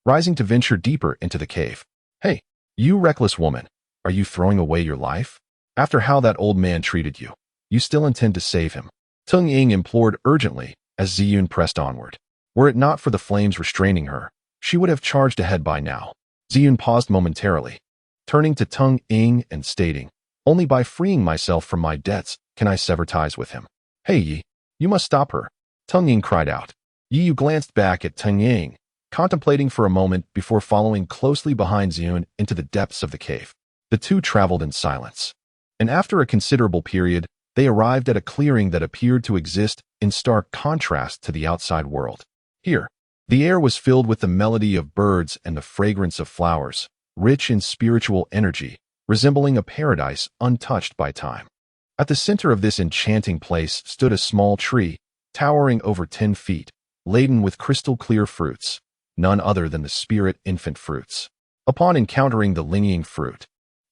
rising to venture deeper into the cave. Hey, you reckless woman, are you throwing away your life? After how that old man treated you, you still intend to save him? Tingying implored urgently as Ziyun pressed onward. Were it not for the flames restraining her, she would have charged ahead by now. Ziyun paused momentarily, turning to Tingying and stating, "Only by freeing myself from my debts can I sever ties with him." Hey Yi, you must stop her, Tingying cried out. Yi Yu glanced back at Tingying, contemplating for a moment before following closely behind Ziyun into the depths of the cave. The two traveled in silence, and after a considerable period, they arrived at a clearing that appeared to exist in stark contrast to the outside world. Here, the air was filled with the melody of birds and the fragrance of flowers, rich in spiritual energy, resembling a paradise untouched by time. At the center of this enchanting place stood a small tree, towering over 10 feet, laden with crystal-clear fruits, none other than the spirit infant fruits. Upon encountering the linging fruit,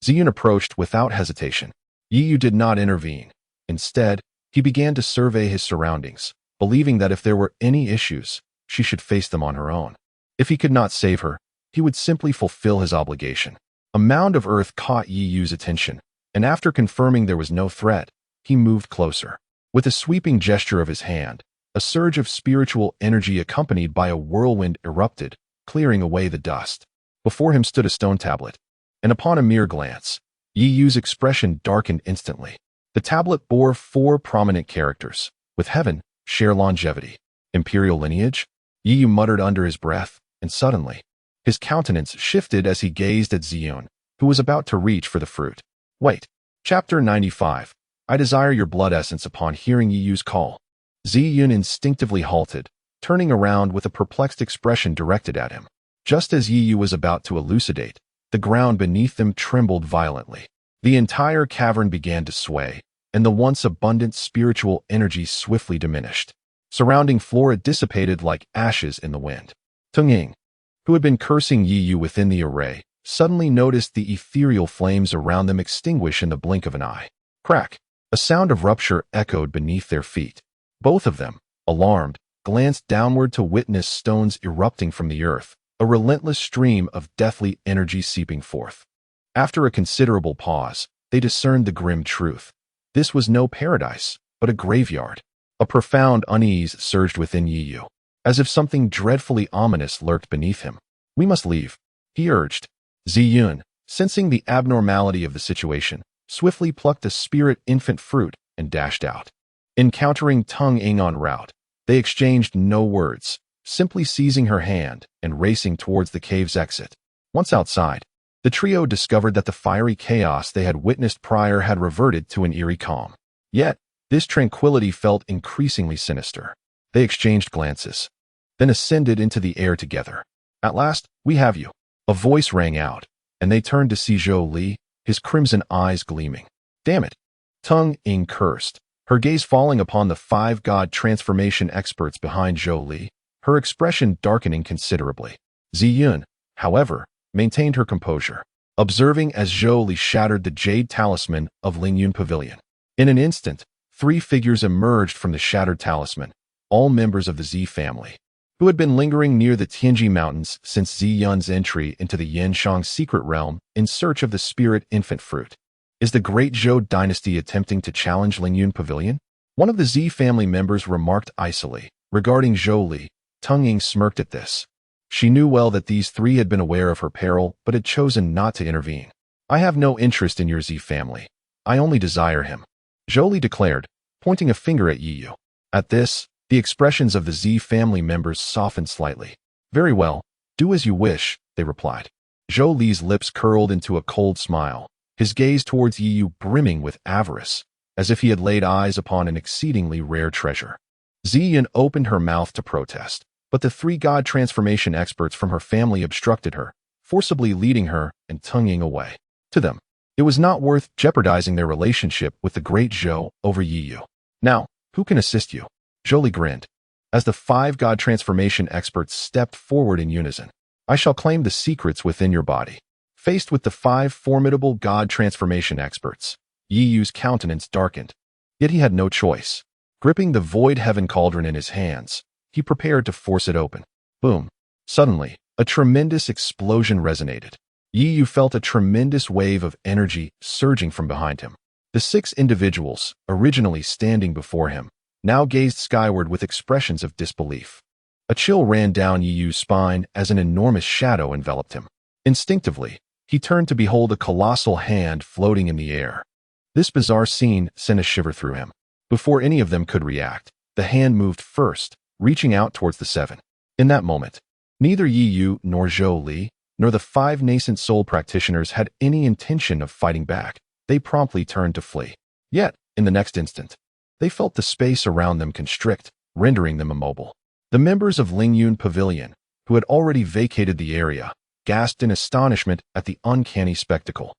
Ziyun approached without hesitation. Yi Yu did not intervene. Instead, he began to survey his surroundings, believing that if there were any issues, she should face them on her own. If he could not save her, he would simply fulfill his obligation. A mound of earth caught Yi Yu's attention, and after confirming there was no threat, he moved closer. With a sweeping gesture of his hand, A surge of spiritual energy accompanied by a whirlwind erupted, clearing away the dust. Before him stood a stone tablet, and upon a mere glance, Yi Yu's expression darkened instantly. The tablet bore 4 prominent characters, with heaven, share longevity, imperial lineage. Yi Yu muttered under his breath, and suddenly, his countenance shifted as he gazed at Ziyun, who was about to reach for the fruit. Wait. Chapter 95. I desire your blood essence. Upon hearing Yi Yu's call, Ziyun instinctively halted, turning around with a perplexed expression directed at him. Just as Yi Yu was about to elucidate, the ground beneath them trembled violently. The entire cavern began to sway, and the once abundant spiritual energy swiftly diminished. Surrounding flora dissipated like ashes in the wind. Tung Ying, who had been cursing Yi Yu within the array, suddenly noticed the ethereal flames around them extinguish in the blink of an eye. Crack! A sound of rupture echoed beneath their feet. Both of them, alarmed, glanced downward to witness stones erupting from the earth, a relentless stream of deathly energy seeping forth. After a considerable pause, they discerned the grim truth. This was no paradise, but a graveyard. A profound unease surged within Yi Yu, as if something dreadfully ominous lurked beneath him. We must leave, he urged. Ziyun, sensing the abnormality of the situation, swiftly plucked a spirit infant fruit and dashed out. Encountering Tung Ying en route, they exchanged no words, simply seizing her hand and racing towards the cave's exit. Once outside, the trio discovered that the fiery chaos they had witnessed prior had reverted to an eerie calm. Yet, this tranquility felt increasingly sinister. They exchanged glances, then ascended into the air together. At last, we have you. A voice rang out, and they turned to see Zhou Li, his crimson eyes gleaming. Damn it! Tung Ying cursed, her gaze falling upon the 5 god transformation experts behind Zhou Li, her expression darkening considerably. Ziyun, however, maintained her composure, observing as Zhou Li shattered the jade talisman of Lingyun Pavilion. In an instant, 3 figures emerged from the shattered talisman, all members of the Z family, who had been lingering near the Tianji Mountains since Ziyun's entry into the Yanshang secret realm in search of the spirit infant fruit. Is the great Zhou dynasty attempting to challenge Lingyun Pavilion? One of the Z family members remarked icily. Regarding Zhou Li, Tung Ying smirked at this. She knew well that these 3 had been aware of her peril but had chosen not to intervene. I have no interest in your Z family. I only desire him, Zhou Li declared, pointing a finger at Yi Yu. At this, the expressions of the Z family members softened slightly. Very well, do as you wish, they replied. Zhou Li's lips curled into a cold smile, his gaze towards Yi Yu brimming with avarice, as if he had laid eyes upon an exceedingly rare treasure. Ziyun opened her mouth to protest, but the 3 god transformation experts from her family obstructed her, forcibly leading her and Tung Ying away. To them, it was not worth jeopardizing their relationship with the great Zhou over Yi Yu. Now, who can assist you? Zhou Li grinned, as the 5 god transformation experts stepped forward in unison. I shall claim the secrets within your body. Faced with the 5 formidable god transformation experts, Yi Yu's countenance darkened. Yet he had no choice. Gripping the void heaven cauldron in his hands, he prepared to force it open. Boom. Suddenly, a tremendous explosion resonated. Yi Yu felt a tremendous wave of energy surging from behind him. The 6 individuals, originally standing before him, now gazed skyward with expressions of disbelief. A chill ran down Yi Yu's spine as an enormous shadow enveloped him. Instinctively, he turned to behold a colossal hand floating in the air. This bizarre scene sent a shiver through him. Before any of them could react, the hand moved first, reaching out towards the 7. In that moment, neither Yi Yu nor Zhou Li, nor the 5 nascent soul practitioners had any intention of fighting back. They promptly turned to flee. Yet, in the next instant, they felt the space around them constrict, rendering them immobile. The members of Lingyun Pavilion, who had already vacated the area, gasped in astonishment at the uncanny spectacle,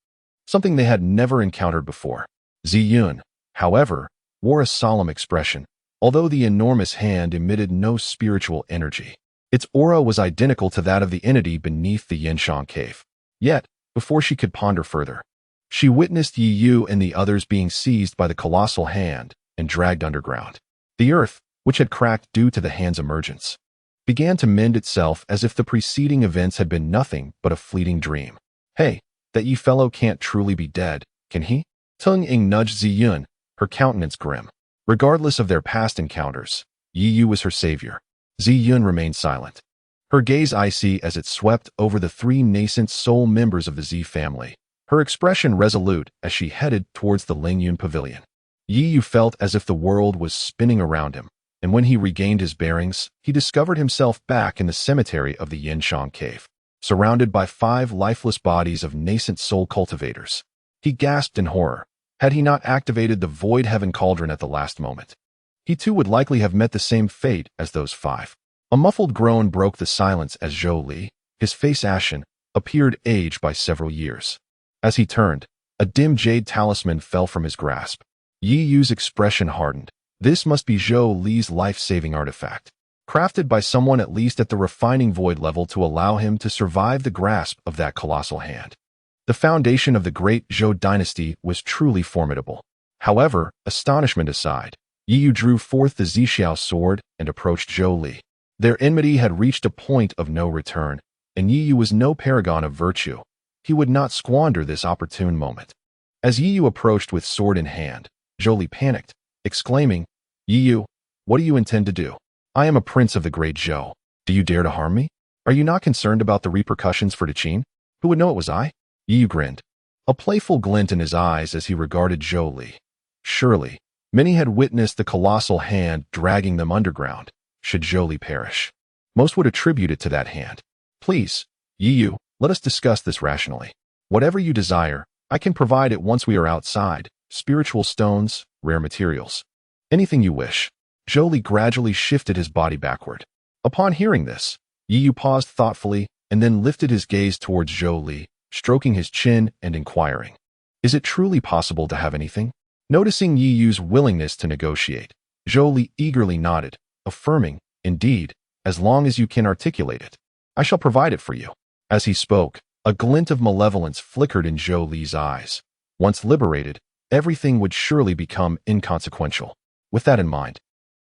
something they had never encountered before. Ziyun, however, wore a solemn expression, although the enormous hand emitted no spiritual energy. Its aura was identical to that of the entity beneath the Yanshang cave. Yet, before she could ponder further, she witnessed Yi Yu and the others being seized by the colossal hand and dragged underground. The earth, which had cracked due to the hand's emergence, began to mend itself as if the preceding events had been nothing but a fleeting dream. Hey, that Yi fellow can't truly be dead, can he? Tung Ying nudged Ziyun, her countenance grim. Regardless of their past encounters, Yi Yu was her savior. Zi Yun remained silent, her gaze icy as it swept over the three nascent soul members of the Zi family, her expression resolute as she headed towards the Lingyun pavilion. Yi Yu felt as if the world was spinning around him, and when he regained his bearings, he discovered himself back in the cemetery of the Yinshang cave, surrounded by 5 lifeless bodies of nascent soul cultivators. He gasped in horror. Had he not activated the Void Heaven Cauldron at the last moment, he too would likely have met the same fate as those 5. A muffled groan broke the silence as Zhou Li, his face ashen, appeared aged by several years. As he turned, a dim jade talisman fell from his grasp. Yi Yu's expression hardened. This must be Zhou Li's life-saving artifact, crafted by someone at least at the refining void level to allow him to survive the grasp of that colossal hand. The foundation of the great Zhou dynasty was truly formidable. However, astonishment aside, Yi Yu drew forth the Zixiao sword and approached Zhou Li. Their enmity had reached a point of no return, and Yi Yu was no paragon of virtue. He would not squander this opportune moment. As Yi Yu approached with sword in hand, Zhou Li panicked, exclaiming, "Yi Yu, what do you intend to do? I am a prince of the great Zhou. Do you dare to harm me? Are you not concerned about the repercussions for Deqin? Who would know it was I?" Yi Yu grinned, a playful glint in his eyes as he regarded Zhou Li. Surely, many had witnessed the colossal hand dragging them underground. Should Zhou Li perish, most would attribute it to that hand. "Please, Yi Yu, let us discuss this rationally. Whatever you desire, I can provide it once we are outside. Spiritual stones, rare materials. Anything you wish." Zhou Li gradually shifted his body backward. Upon hearing this, Yi Yu paused thoughtfully and then lifted his gaze towards Zhou Li, stroking his chin and inquiring, "Is it truly possible to have anything?" Noticing Yi Yu's willingness to negotiate, Zhou Li eagerly nodded, affirming, "Indeed, as long as you can articulate it, I shall provide it for you." As he spoke, a glint of malevolence flickered in Zhou Li's eyes. Once liberated, everything would surely become inconsequential. With that in mind,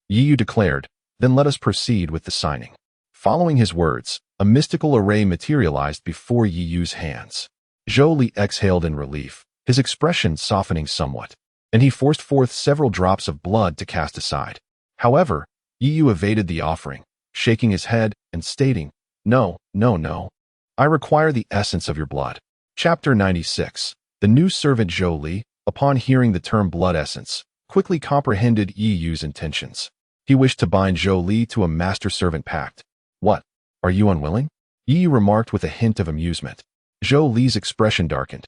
Yi Yu declared, "Then let us proceed with the signing." Following his words, a mystical array materialized before Yi Yu's hands. Zhou Li exhaled in relief, his expression softening somewhat, and he forced forth several drops of blood to cast aside. However, Yi Yu evaded the offering, shaking his head and stating, "No, no, no. I require the essence of your blood." Chapter 96. The new servant Zhou Li, upon hearing the term blood essence, quickly comprehended Yi Yu's intentions. He wished to bind Zhou Li to a master-servant pact. "What? Are you unwilling?" Yi Yu remarked with a hint of amusement. Zhou Li's expression darkened.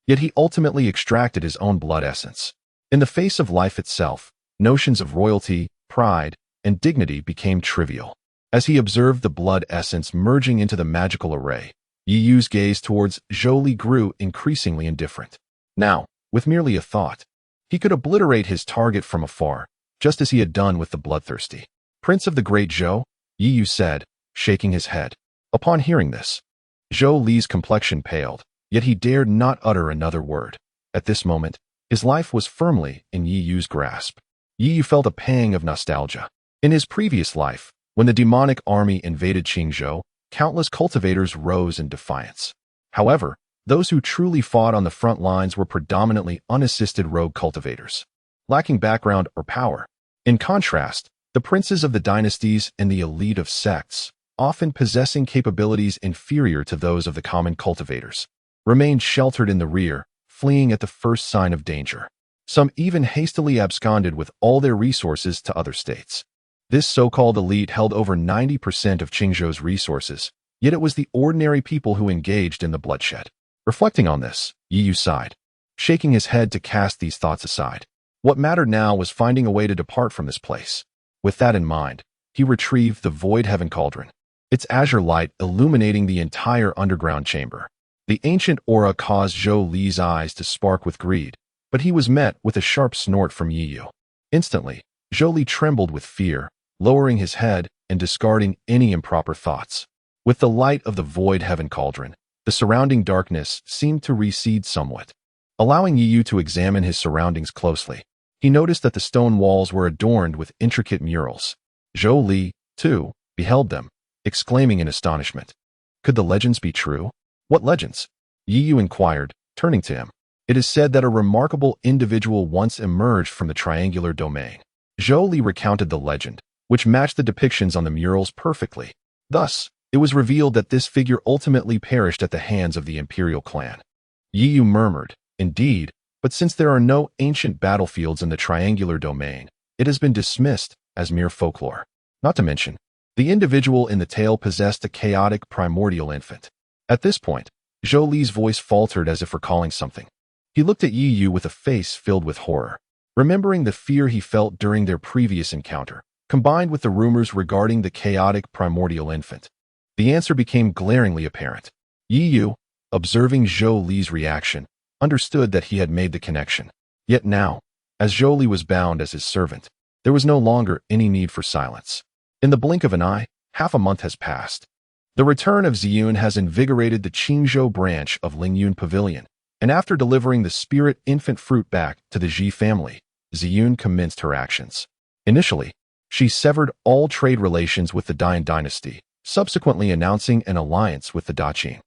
Yet he ultimately extracted his own blood essence. In the face of life itself, notions of royalty, pride, and dignity became trivial. As he observed the blood essence merging into the magical array, Yi Yu's gaze towards Zhou Li grew increasingly indifferent. Now, with merely a thought, he could obliterate his target from afar, just as he had done with the bloodthirsty Prince of the Great Zhou, Yi Yu said, shaking his head. Upon hearing this, Zhou Li's complexion paled, yet he dared not utter another word. At this moment, his life was firmly in Yi Yu's grasp. Yi Yu felt a pang of nostalgia. In his previous life, when the demonic army invaded Qingzhou, countless cultivators rose in defiance. However, those who truly fought on the front lines were predominantly unassisted rogue cultivators, lacking background or power. In contrast, the princes of the dynasties and the elite of sects, often possessing capabilities inferior to those of the common cultivators, remained sheltered in the rear, fleeing at the first sign of danger. Some even hastily absconded with all their resources to other states. This so-called elite held over 90% of Qingzhou's resources, yet it was the ordinary people who engaged in the bloodshed. Reflecting on this, Yi Yu sighed, shaking his head to cast these thoughts aside. What mattered now was finding a way to depart from this place. With that in mind, he retrieved the Void Heaven Cauldron, its azure light illuminating the entire underground chamber. The ancient aura caused Zhou Li's eyes to spark with greed, but he was met with a sharp snort from Yi Yu. Instantly, Zhou Li trembled with fear, lowering his head and discarding any improper thoughts. With the light of the Void Heaven Cauldron, the surrounding darkness seemed to recede somewhat. Allowing Yi Yu to examine his surroundings closely, he noticed that the stone walls were adorned with intricate murals. Zhou Li, too, beheld them, exclaiming in astonishment. Could the legends be true? What legends? Yi Yu inquired, turning to him. It is said that a remarkable individual once emerged from the triangular domain. Zhou Li recounted the legend, which matched the depictions on the murals perfectly. Thus, it was revealed that this figure ultimately perished at the hands of the imperial clan. Yi Yu murmured, "Indeed, but since there are no ancient battlefields in the triangular domain, it has been dismissed as mere folklore. Not to mention, the individual in the tale possessed a chaotic primordial infant." At this point, Zhou Li's voice faltered as if recalling something. He looked at Yi Yu with a face filled with horror. Remembering the fear he felt during their previous encounter, combined with the rumors regarding the chaotic primordial infant, the answer became glaringly apparent. Yi Yu, observing Zhou Li's reaction, understood that he had made the connection. Yet now, as Zhou Li was bound as his servant, there was no longer any need for silence. In the blink of an eye, half a month has passed. The return of Ziyun has invigorated the Qingzhou branch of Lingyun Pavilion, and after delivering the spirit infant fruit back to the Ji family, Ziyun commenced her actions. Initially, she severed all trade relations with the Dian dynasty, subsequently announcing an alliance with the Daqin.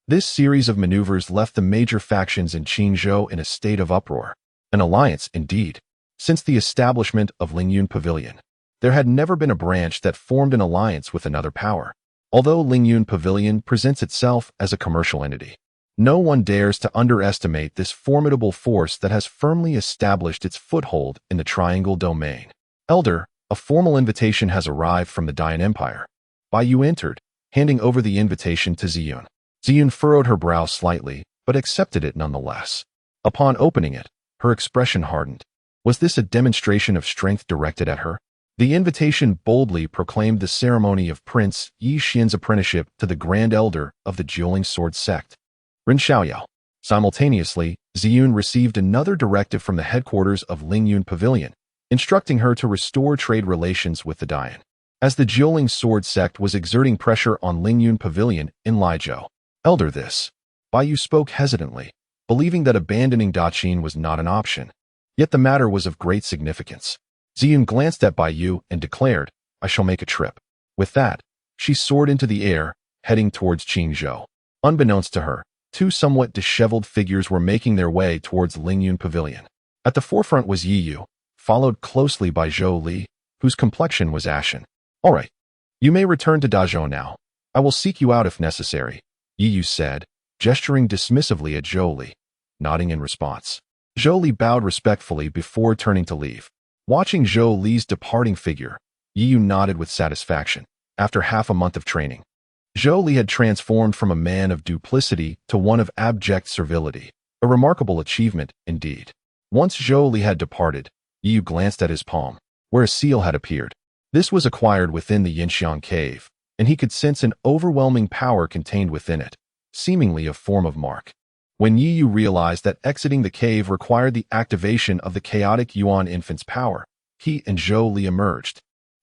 This series of maneuvers left the major factions in Qingzhou in a state of uproar. An alliance, indeed. Since the establishment of Lingyun Pavilion, there had never been a branch that formed an alliance with another power. Although Lingyun Pavilion presents itself as a commercial entity, no one dares to underestimate this formidable force that has firmly established its foothold in the Triangle Domain. Elder, a formal invitation has arrived from the Dian Empire. Bai Yu entered, handing over the invitation to Ziyun. Ziyun furrowed her brow slightly, but accepted it nonetheless. Upon opening it, her expression hardened. Was this a demonstration of strength directed at her? The invitation boldly proclaimed the ceremony of Prince Yi Xian's apprenticeship to the Grand Elder of the Dueling Sword Sect, Ren Xiaoyao. Simultaneously, Ziyun received another directive from the headquarters of Lingyun Pavilion, instructing her to restore trade relations with the Dian. As the Dueling Sword Sect was exerting pressure on Lingyun Pavilion in Liezhou, Elder this. Bai Yu spoke hesitantly, believing that abandoning Daqin was not an option. Yet the matter was of great significance. Ziyun glanced at Bai Yu and declared, "I shall make a trip." With that, she soared into the air, heading towards Qingzhou. Unbeknownst to her, two somewhat disheveled figures were making their way towards Lingyun Pavilion. At the forefront was Yi Yu, followed closely by Zhou Li, whose complexion was ashen. "All right, you may return to Dazhou now. I will seek you out if necessary," Yi Yu said, gesturing dismissively at Zhou Li, nodding in response. Zhou Li bowed respectfully before turning to leave. Watching Zhou Li's departing figure, Yi Yu nodded with satisfaction. After half a month of training, Zhou Li had transformed from a man of duplicity to one of abject servility, a remarkable achievement indeed. Once Zhou Li had departed, Yi Yu glanced at his palm, where a seal had appeared. This was acquired within the Yinxiang cave, and he could sense an overwhelming power contained within it, seemingly a form of mark. When Yi Yu realized that exiting the cave required the activation of the chaotic Yuan infant's power, he and Zhou Li emerged,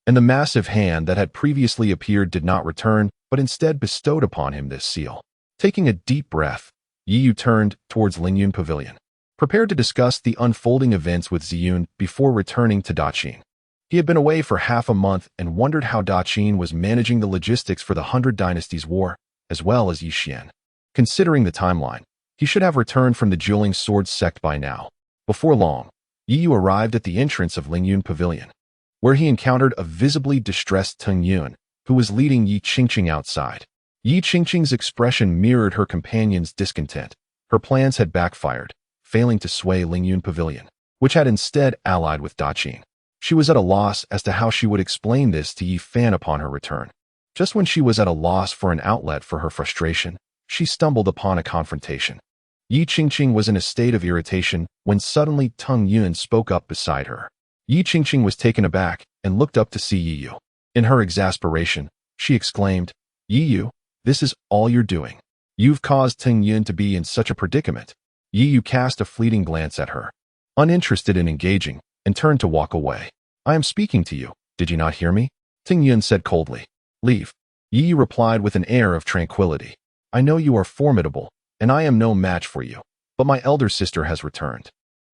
and the massive hand that had previously appeared did not return, but instead bestowed upon him this seal. Taking a deep breath, Yi Yu turned towards Lingyun Pavilion, prepared to discuss the unfolding events with Ziyun before returning to Daqin. He had been away for half a month and wondered how Daqin was managing the logistics for the 100 Dynasties War, as well as Yi Xian. Considering the timeline, he should have returned from the Dueling Sword Sect by now. Before long, Yi Yu arrived at the entrance of Lingyun Pavilion, where he encountered a visibly distressed Teng Yun, who was leading Yi Qingqing outside. Yi Qingqing's expression mirrored her companion's discontent. Her plans had backfired, failing to sway Lingyun Pavilion, which had instead allied with Daqin. She was at a loss as to how she would explain this to Yi Fan upon her return. Just when she was at a loss for an outlet for her frustration, she stumbled upon a confrontation. Yi Qingqing was in a state of irritation when suddenly Teng Yun spoke up beside her. Yi Qingqing was taken aback and looked up to see Yi Yu. In her exasperation, she exclaimed, "Yi Yu, this is all you're doing. You've caused Teng Yun to be in such a predicament." Yi Yu cast a fleeting glance at her, uninterested in engaging, and turned to walk away. "I am speaking to you. Did you not hear me?" Teng Yun said coldly. "Leave." Yi Yu replied with an air of tranquility. "I know you are formidable, and I am no match for you, but my elder sister has returned.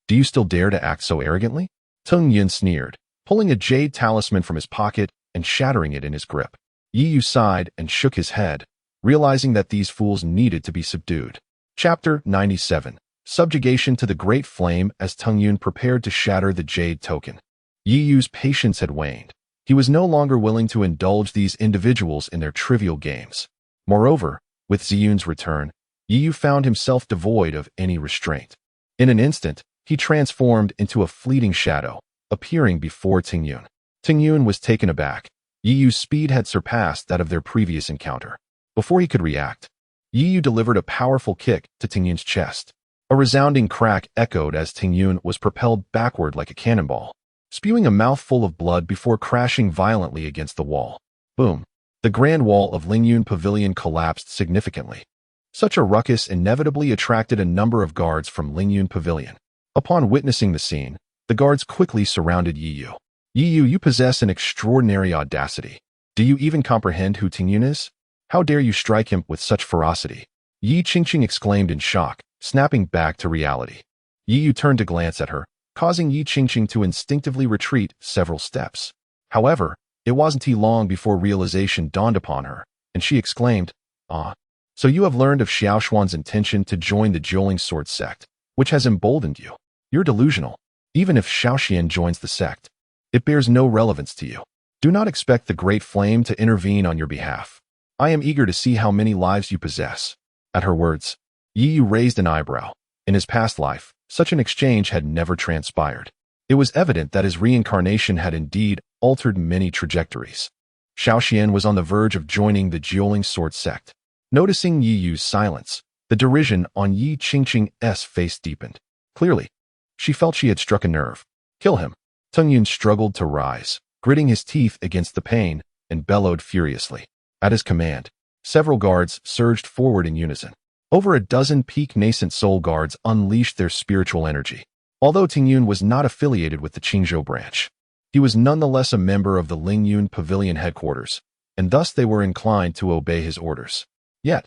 Do you still dare to act so arrogantly?" Teng Yun sneered, pulling a jade talisman from his pocket and shattering it in his grip. Yi Yu sighed and shook his head, realizing that these fools needed to be subdued. Chapter 97. Subjugation to the Great Flame. As Teng Yun prepared to shatter the jade token, Yi Yu's patience had waned. He was no longer willing to indulge these individuals in their trivial games. Moreover, with Ziyun's return, Yi Yu found himself devoid of any restraint. In an instant, he transformed into a fleeting shadow, appearing before Tingyun. Tingyun was taken aback. Yi Yu's speed had surpassed that of their previous encounter. Before he could react, Yi Yu delivered a powerful kick to Tingyun's chest. A resounding crack echoed as Tingyun was propelled backward like a cannonball, spewing a mouthful of blood before crashing violently against the wall. Boom! The grand wall of Lingyun Pavilion collapsed significantly. Such a ruckus inevitably attracted a number of guards from Lingyun Pavilion. Upon witnessing the scene, the guards quickly surrounded Yi Yu. Yi Yu, you possess an extraordinary audacity. Do you even comprehend who Tingyun is? How dare you strike him with such ferocity? Yi Qingqing exclaimed in shock, snapping back to reality. Yi Yu turned to glance at her, causing Yi Qingqing to instinctively retreat several steps. However, it wasn't long before realization dawned upon her, and she exclaimed, "Ah, so you have learned of Xiaoshuan's intention to join the Dueling Sword sect, which has emboldened you. You're delusional. Even if Xiaoxian joins the sect, it bears no relevance to you. Do not expect the Great Flame to intervene on your behalf. I am eager to see how many lives you possess." At her words, Yi Yu raised an eyebrow. In his past life, such an exchange had never transpired. It was evident that his reincarnation had indeed altered many trajectories. Xiaoxian was on the verge of joining the Dueling Sword sect. Noticing Yi Yu's silence, the derision on Yi Qingqing's face deepened. Clearly, she felt she had struck a nerve. Kill him. Tingyun struggled to rise, gritting his teeth against the pain, and bellowed furiously. At his command, several guards surged forward in unison. Over a dozen peak nascent soul guards unleashed their spiritual energy. Although Tingyun was not affiliated with the Qingzhou branch, he was nonetheless a member of the Lingyun Pavilion headquarters, and thus they were inclined to obey his orders. Yet,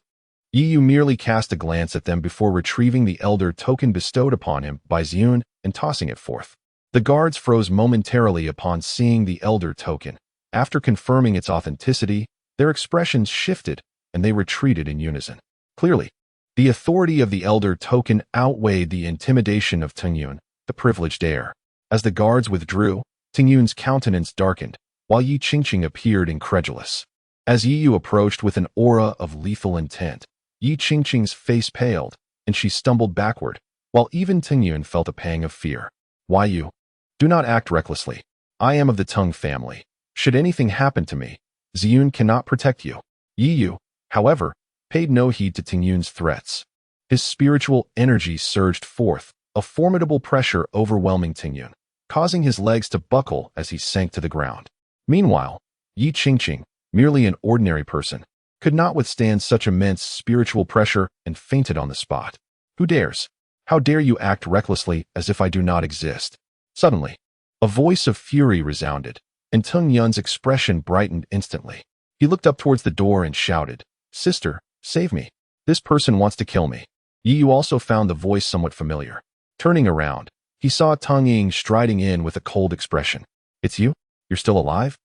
Yi Yu merely cast a glance at them before retrieving the elder token bestowed upon him by Ziyun and tossing it forth. The guards froze momentarily upon seeing the elder token. After confirming its authenticity, their expressions shifted, and they retreated in unison. Clearly, the authority of the elder token outweighed the intimidation of Tingyun, the privileged heir. As the guards withdrew, Tingyun's countenance darkened, while Yi Qingqing appeared incredulous. As Yi Yu approached with an aura of lethal intent, Yi Qingqing's face paled, and she stumbled backward, while even Tingyun felt a pang of fear. "Why you? Do not act recklessly. I am of the Tang family. Should anything happen to me, Ziyun cannot protect you." Yi Yu, however, paid no heed to Tingyun's threats. His spiritual energy surged forth, a formidable pressure overwhelming Tingyun, causing his legs to buckle as he sank to the ground. Meanwhile, Yi Qingqing, merely an ordinary person, could not withstand such immense spiritual pressure and fainted on the spot. "Who dares? How dare you act recklessly as if I do not exist?" Suddenly, a voice of fury resounded, and Tung Yun's expression brightened instantly. He looked up towards the door and shouted, "Sister, save me. This person wants to kill me." Yi Yu also found the voice somewhat familiar. Turning around, he saw Tang Ying striding in with a cold expression. "It's you? You're still alive?"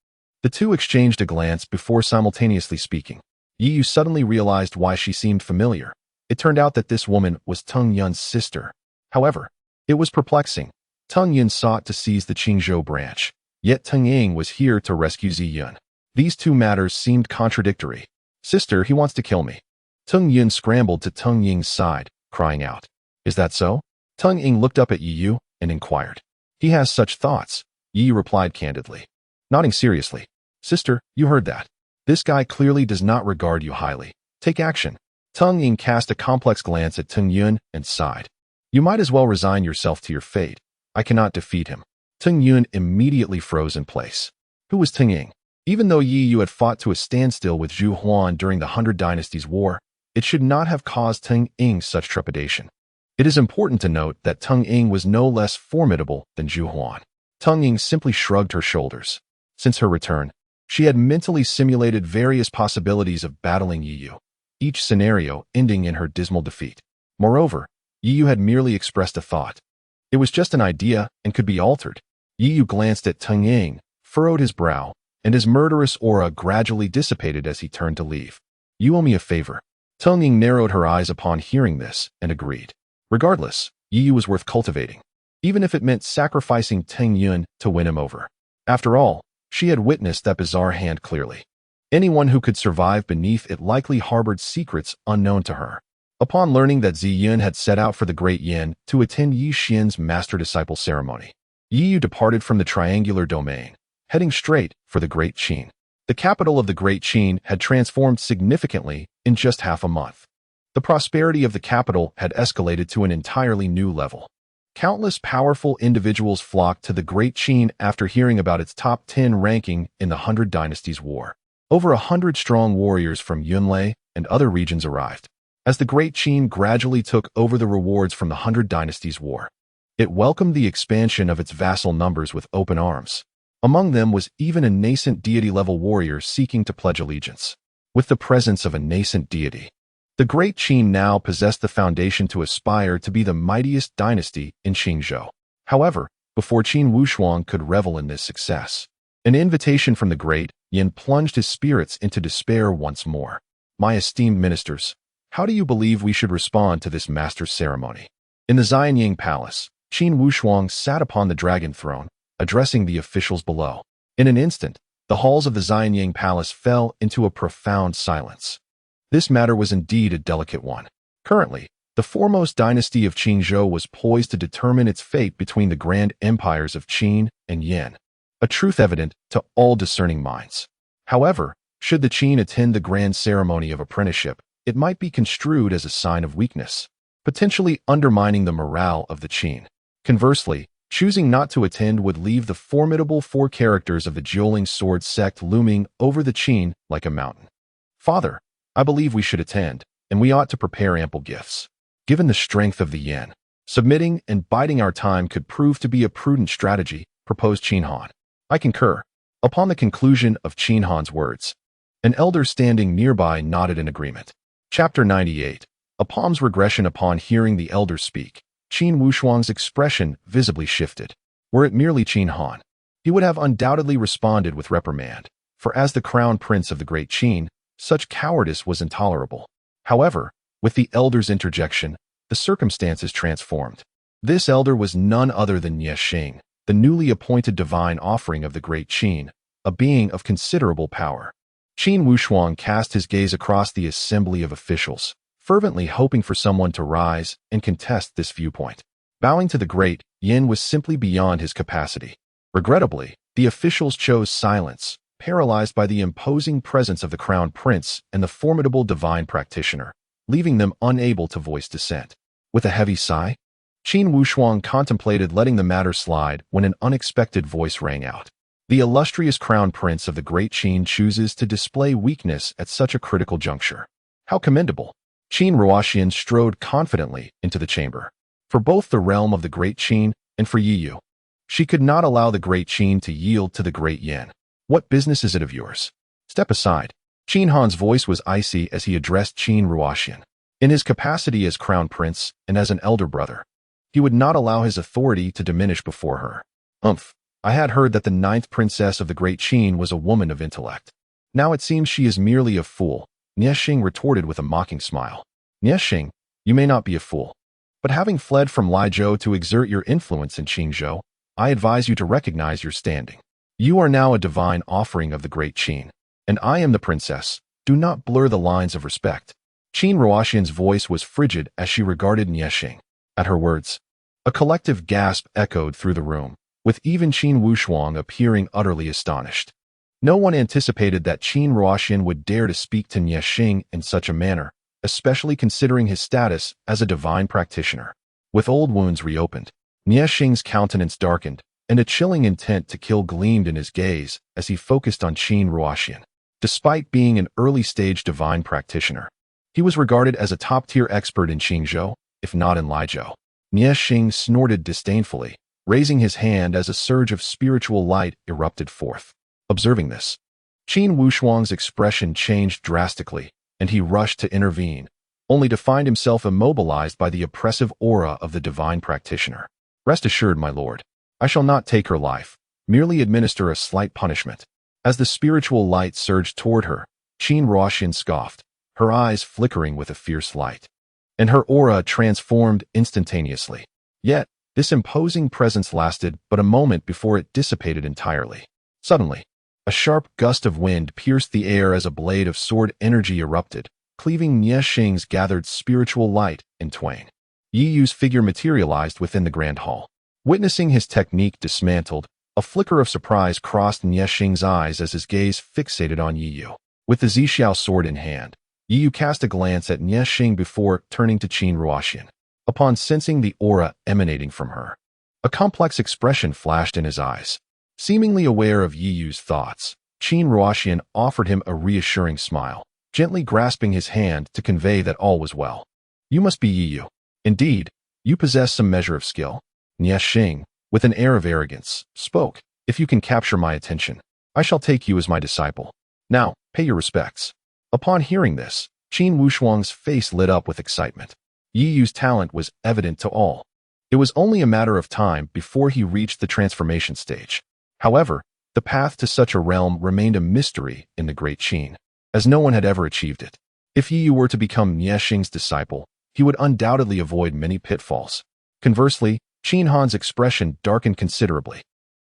The two exchanged a glance before simultaneously speaking. Yi Yu suddenly realized why she seemed familiar. It turned out that this woman was Tung Yun's sister. However, it was perplexing. Tung Yun sought to seize the Qingzhou branch, yet Tang Ying was here to rescue Ziyun. These two matters seemed contradictory. "Sister, he wants to kill me." Tung Yun scrambled to Tung Ying's side, crying out, "Is that so?" Tung Ying looked up at Yi Yu and inquired. "He has such thoughts," Yi Yu replied candidly. Nodding seriously, "Sister, you heard that. This guy clearly does not regard you highly. Take action." Tung Ying cast a complex glance at Tung Yun and sighed. "You might as well resign yourself to your fate. I cannot defeat him." Tung Yun immediately froze in place. Who was Tung Ying? Even though Yi Yu had fought to a standstill with Zhu Huan during the 100 Dynasties War, it should not have caused Tung Ying such trepidation. It is important to note that Tung Ying was no less formidable than Zhu Huan. Tung Ying simply shrugged her shoulders. Since her return, she had mentally simulated various possibilities of battling Yi Yu, each scenario ending in her dismal defeat. Moreover, Yi Yu had merely expressed a thought. It was just an idea and could be altered. Yi Yu glanced at Tung Ying, furrowed his brow, and his murderous aura gradually dissipated as he turned to leave. "You owe me a favor." Tung Ying narrowed her eyes upon hearing this and agreed. Regardless, Yi Yu was worth cultivating, even if it meant sacrificing Tang Yun to win him over. After all, She had witnessed that bizarre hand clearly. Anyone who could survive beneath it likely harbored secrets unknown to her. Upon learning that Zi Yun had set out for the Great Yin to attend Yi Xin's master-disciple ceremony, Yi Yu departed from the triangular domain, heading straight for the Great Qin. The capital of the Great Qin had transformed significantly in just half a month. The prosperity of the capital had escalated to an entirely new level. Countless powerful individuals flocked to the Great Qin after hearing about its top 10 ranking in the 100 Dynasties War. Over 100 strong warriors from Yunlei and other regions arrived. As the Great Qin gradually took over the rewards from the 100 Dynasties War, it welcomed the expansion of its vassal numbers with open arms. Among them was even a nascent deity-level warrior seeking to pledge allegiance. With the presence of a nascent deity, the Great Qin now possessed the foundation to aspire to be the mightiest dynasty in Qingzhou. However, before Qin Wushuang could revel in this success, an invitation from the Great Yin plunged his spirits into despair once more. My esteemed ministers, how do you believe we should respond to this master's ceremony? In the Xianying Palace, Qin Wushuang sat upon the dragon throne, addressing the officials below. In an instant, the halls of the Xianying Palace fell into a profound silence. This matter was indeed a delicate one. Currently, the foremost dynasty of Qingzhou was poised to determine its fate between the grand empires of Qin and Yin, a truth evident to all discerning minds. However, should the Qin attend the grand ceremony of apprenticeship, it might be construed as a sign of weakness, potentially undermining the morale of the Qin. Conversely, choosing not to attend would leave the formidable four characters of the Jiuling sword sect looming over the Qin like a mountain. Father, I believe we should attend, and we ought to prepare ample gifts. Given the strength of the yen, submitting and biding our time could prove to be a prudent strategy, proposed Qin Han. I concur. Upon the conclusion of Qin Han's words, an elder standing nearby nodded in agreement. Chapter 98. A palm's regression. Upon hearing the elder speak, Qin Wushuang's expression visibly shifted. Were it merely Qin Han, he would have undoubtedly responded with reprimand, for as the crown prince of the Great Qin, such cowardice was intolerable. However, with the elder's interjection, the circumstances transformed. This elder was none other than Nie Xing, the newly appointed divine offering of the Great Qin, a being of considerable power. Qin Wushuang cast his gaze across the assembly of officials, fervently hoping for someone to rise and contest this viewpoint. Bowing to the Great Yin was simply beyond his capacity. Regrettably, the officials chose silence, paralyzed by the imposing presence of the crown prince and the formidable divine practitioner, leaving them unable to voice dissent. With a heavy sigh, Qin Wushuang contemplated letting the matter slide when an unexpected voice rang out. The illustrious crown prince of the Great Qin chooses to display weakness at such a critical juncture. How commendable! Qin Ruoxian strode confidently into the chamber. For both the realm of the Great Qin and for Yi Yu, she could not allow the Great Qin to yield to the Great Yin. What business is it of yours? Step aside. Qin Han's voice was icy as he addressed Qin Ruoxian. In his capacity as crown prince and as an elder brother, he would not allow his authority to diminish before her. I had heard that the 9th princess of the Great Qin was a woman of intellect. Now it seems she is merely a fool, Nie Xing retorted with a mocking smile. Nie Xing, you may not be a fool, but having fled from Lizhou to exert your influence in Qingzhou, I advise you to recognize your standing. You are now a divine offering of the Great Qin, and I am the princess. Do not blur the lines of respect. Qin Ruoxian's voice was frigid as she regarded Nie Xing. At her words, a collective gasp echoed through the room, with even Qin Wushuang appearing utterly astonished. No one anticipated that Qin Ruoxian would dare to speak to Nie Xing in such a manner, especially considering his status as a divine practitioner. With old wounds reopened, Nie Xing's countenance darkened, and a chilling intent to kill gleamed in his gaze as he focused on Qin Ruoxian. Despite being an early-stage divine practitioner, he was regarded as a top-tier expert in Qingzhou, if not in Lizhou. Nie Xing snorted disdainfully, raising his hand as a surge of spiritual light erupted forth. Observing this, Qin Wushuang's expression changed drastically, and he rushed to intervene, only to find himself immobilized by the oppressive aura of the divine practitioner. Rest assured, my lord, I shall not take her life, merely administer a slight punishment. As the spiritual light surged toward her, Qin Ruoxian scoffed, her eyes flickering with a fierce light, and her aura transformed instantaneously. Yet, this imposing presence lasted but a moment before it dissipated entirely. Suddenly, A sharp gust of wind pierced the air as a blade of sword energy erupted, cleaving Nie Xing's gathered spiritual light in twain. Yi Yu's figure materialized within the grand hall. Witnessing his technique dismantled, a flicker of surprise crossed Nie Xing's eyes as his gaze fixated on Yi Yu. With the Zixiao sword in hand, Yi Yu cast a glance at Nie Xing before turning to Qin Ruoxian. Upon sensing the aura emanating from her, a complex expression flashed in his eyes. Seemingly aware of Yi Yu's thoughts, Qin Ruoxian offered him a reassuring smile, gently grasping his hand to convey that all was well. You must be Yi Yu. Indeed, you possess some measure of skill. Nie Xing, with an air of arrogance, spoke. If you can capture my attention, I shall take you as my disciple. Now, pay your respects. Upon hearing this, Qin Wushuang's face lit up with excitement. Yi Yu's talent was evident to all. It was only a matter of time before he reached the transformation stage. However, the path to such a realm remained a mystery in the Great Qin, as no one had ever achieved it. If Yi Yu were to become Nie Xing's disciple, he would undoubtedly avoid many pitfalls. Conversely, Qin Han's expression darkened considerably.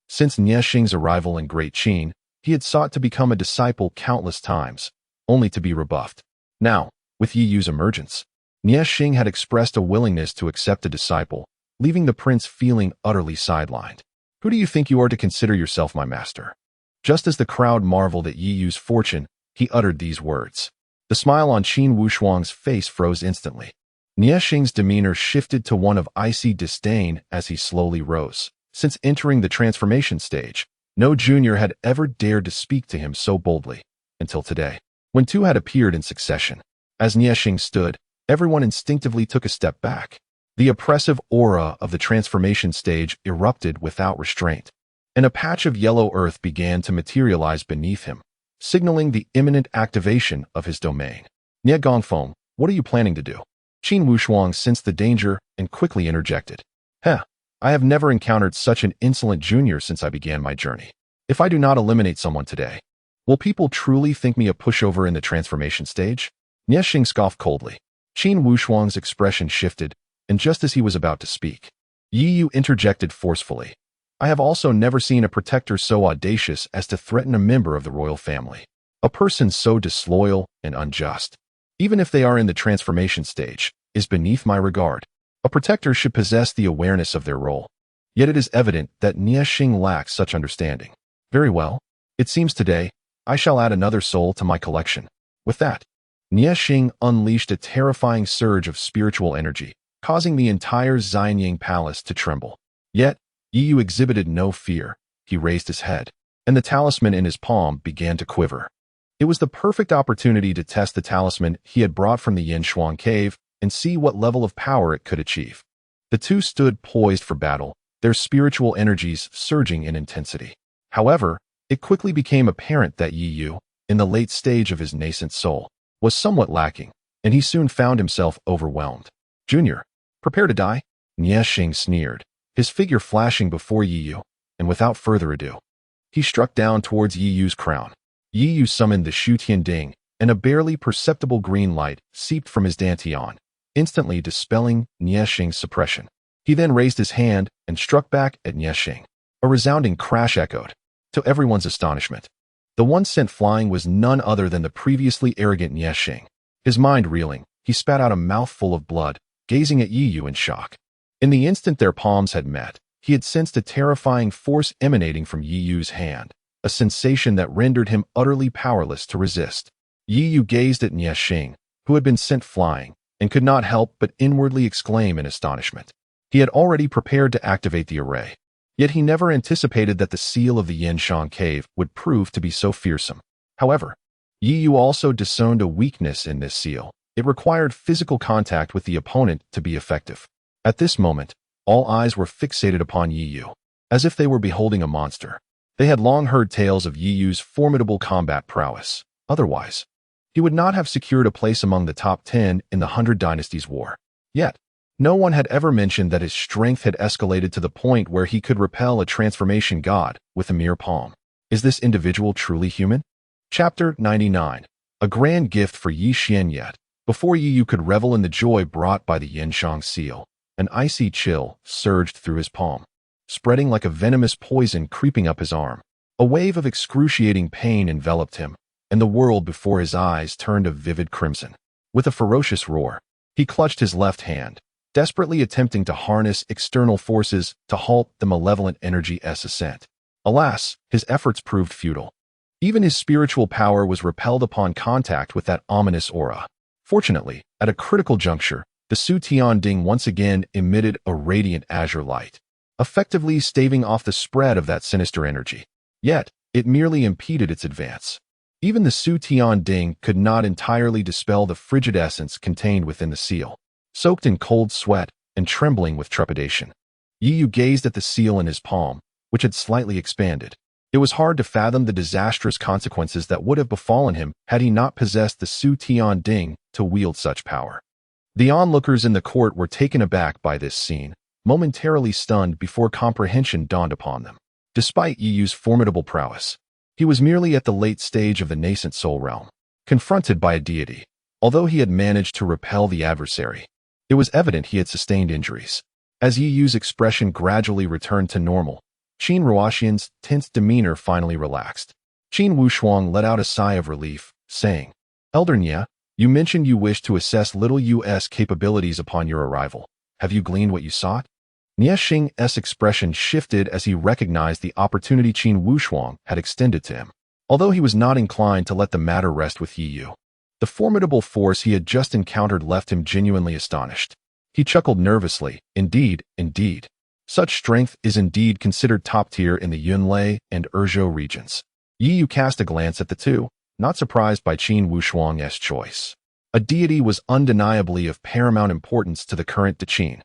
Since Nie Xing's arrival in Great Qin, he had sought to become a disciple countless times, only to be rebuffed. Now, with Yi Yu's emergence, Nie Xing had expressed a willingness to accept a disciple, leaving the prince feeling utterly sidelined. Who do you think you are to consider yourself my master? Just as the crowd marveled at Yi Yu's fortune, he uttered these words. The smile on Qin Wushuang's face froze instantly. Nie Xing's demeanor shifted to one of icy disdain as he slowly rose. Since entering the transformation stage, no junior had ever dared to speak to him so boldly, until today, when two had appeared in succession. As Nie Xing stood, everyone instinctively took a step back. The oppressive aura of the transformation stage erupted without restraint, and a patch of yellow earth began to materialize beneath him, signaling the imminent activation of his domain. Nie Gongfeng, what are you planning to do? Qin Wushuang sensed the danger and quickly interjected. I have never encountered such an insolent junior since I began my journey. If I do not eliminate someone today, will people truly think me a pushover in the transformation stage? Nie Xing scoffed coldly. Qin Wushuang's expression shifted, and just as he was about to speak, Yi Yu interjected forcefully. I have also never seen a protector so audacious as to threaten a member of the royal family. A person so disloyal and unjust, even if they are in the transformation stage, is beneath my regard. A protector should possess the awareness of their role. Yet it is evident that Nie Xing lacks such understanding. Very well. It seems today, I shall add another soul to my collection. With that, Nie Xing unleashed a terrifying surge of spiritual energy, causing the entire Xianying palace to tremble. Yet, Yi Yu exhibited no fear. He raised his head, and the talisman in his palm began to quiver. It was the perfect opportunity to test the talisman he had brought from the Yinshuang cave and see what level of power it could achieve. The two stood poised for battle, their spiritual energies surging in intensity. However, it quickly became apparent that Yi Yu, in the late stage of his nascent soul, was somewhat lacking, and he soon found himself overwhelmed. Junior, prepare to die? Nie Xing sneered, his figure flashing before Yi Yu, and without further ado, he struck down towards Yi Yu's crown. Yi Yu summoned the Shu Tian Ding, and a barely perceptible green light seeped from his dantian, instantly dispelling Nie Xing's suppression. He then raised his hand and struck back at Nie Xing. A resounding crash echoed. To everyone's astonishment, the one sent flying was none other than the previously arrogant Nie Xing. His mind reeling, he spat out a mouthful of blood, gazing at Yi Yu in shock. In the instant their palms had met, he had sensed a terrifying force emanating from Yi Yu's hand, a sensation that rendered him utterly powerless to resist. Yi Yu gazed at Nie Xing, who had been sent flying, and could not help but inwardly exclaim in astonishment. He had already prepared to activate the array, yet he never anticipated that the seal of the Yinshuang cave would prove to be so fearsome. However, Yi Yu also discerned a weakness in this seal. It required physical contact with the opponent to be effective. At this moment, all eyes were fixated upon Yi Yu, as if they were beholding a monster. They had long heard tales of Yi Yu's formidable combat prowess. Otherwise, he would not have secured a place among the top 10 in the 100 Dynasties War. Yet, no one had ever mentioned that his strength had escalated to the point where he could repel a transformation god with a mere palm. Is this individual truly human? Chapter 99. A grand gift for Yi Xian. Yet, before Yi Yu could revel in the joy brought by the Yinshuang seal, an icy chill surged through his palm, spreading like a venomous poison creeping up his arm. A wave of excruciating pain enveloped him, and the world before his eyes turned a vivid crimson. With a ferocious roar, he clutched his left hand, desperately attempting to harness external forces to halt the malevolent energy's ascent. Alas, his efforts proved futile. Even his spiritual power was repelled upon contact with that ominous aura. Fortunately, at a critical juncture, the Su Tian once again emitted a radiant azure light, effectively staving off the spread of that sinister energy. Yet, it merely impeded its advance. Even the Su Tian could not entirely dispel the frigid essence contained within the seal. Soaked in cold sweat and trembling with trepidation, Yi Yu gazed at the seal in his palm, which had slightly expanded. It was hard to fathom the disastrous consequences that would have befallen him had he not possessed the Su Tian to wield such power. The onlookers in the court were taken aback by this scene, momentarily stunned before comprehension dawned upon them. Despite Yi Yu's formidable prowess, he was merely at the late stage of the nascent soul realm, confronted by a deity. Although he had managed to repel the adversary, it was evident he had sustained injuries. As Yi Yu's expression gradually returned to normal, Qin Ruoxian's tense demeanor finally relaxed. Qin Wushuang let out a sigh of relief, saying, "Elder Nya, you mentioned you wished to assess little Yu's capabilities upon your arrival. Have you gleaned what you sought?" Nya Xing's expression shifted as he recognized the opportunity Qin Wushuang had extended to him. Although he was not inclined to let the matter rest with Yi Yu, the formidable force he had just encountered left him genuinely astonished. He chuckled nervously. Indeed. Such strength is indeed considered top tier in the Yunlei and Erzhou regions. Yi Yu cast a glance at the two, not surprised by Qin Wushuang's choice. A deity was undeniably of paramount importance to the current Deqin.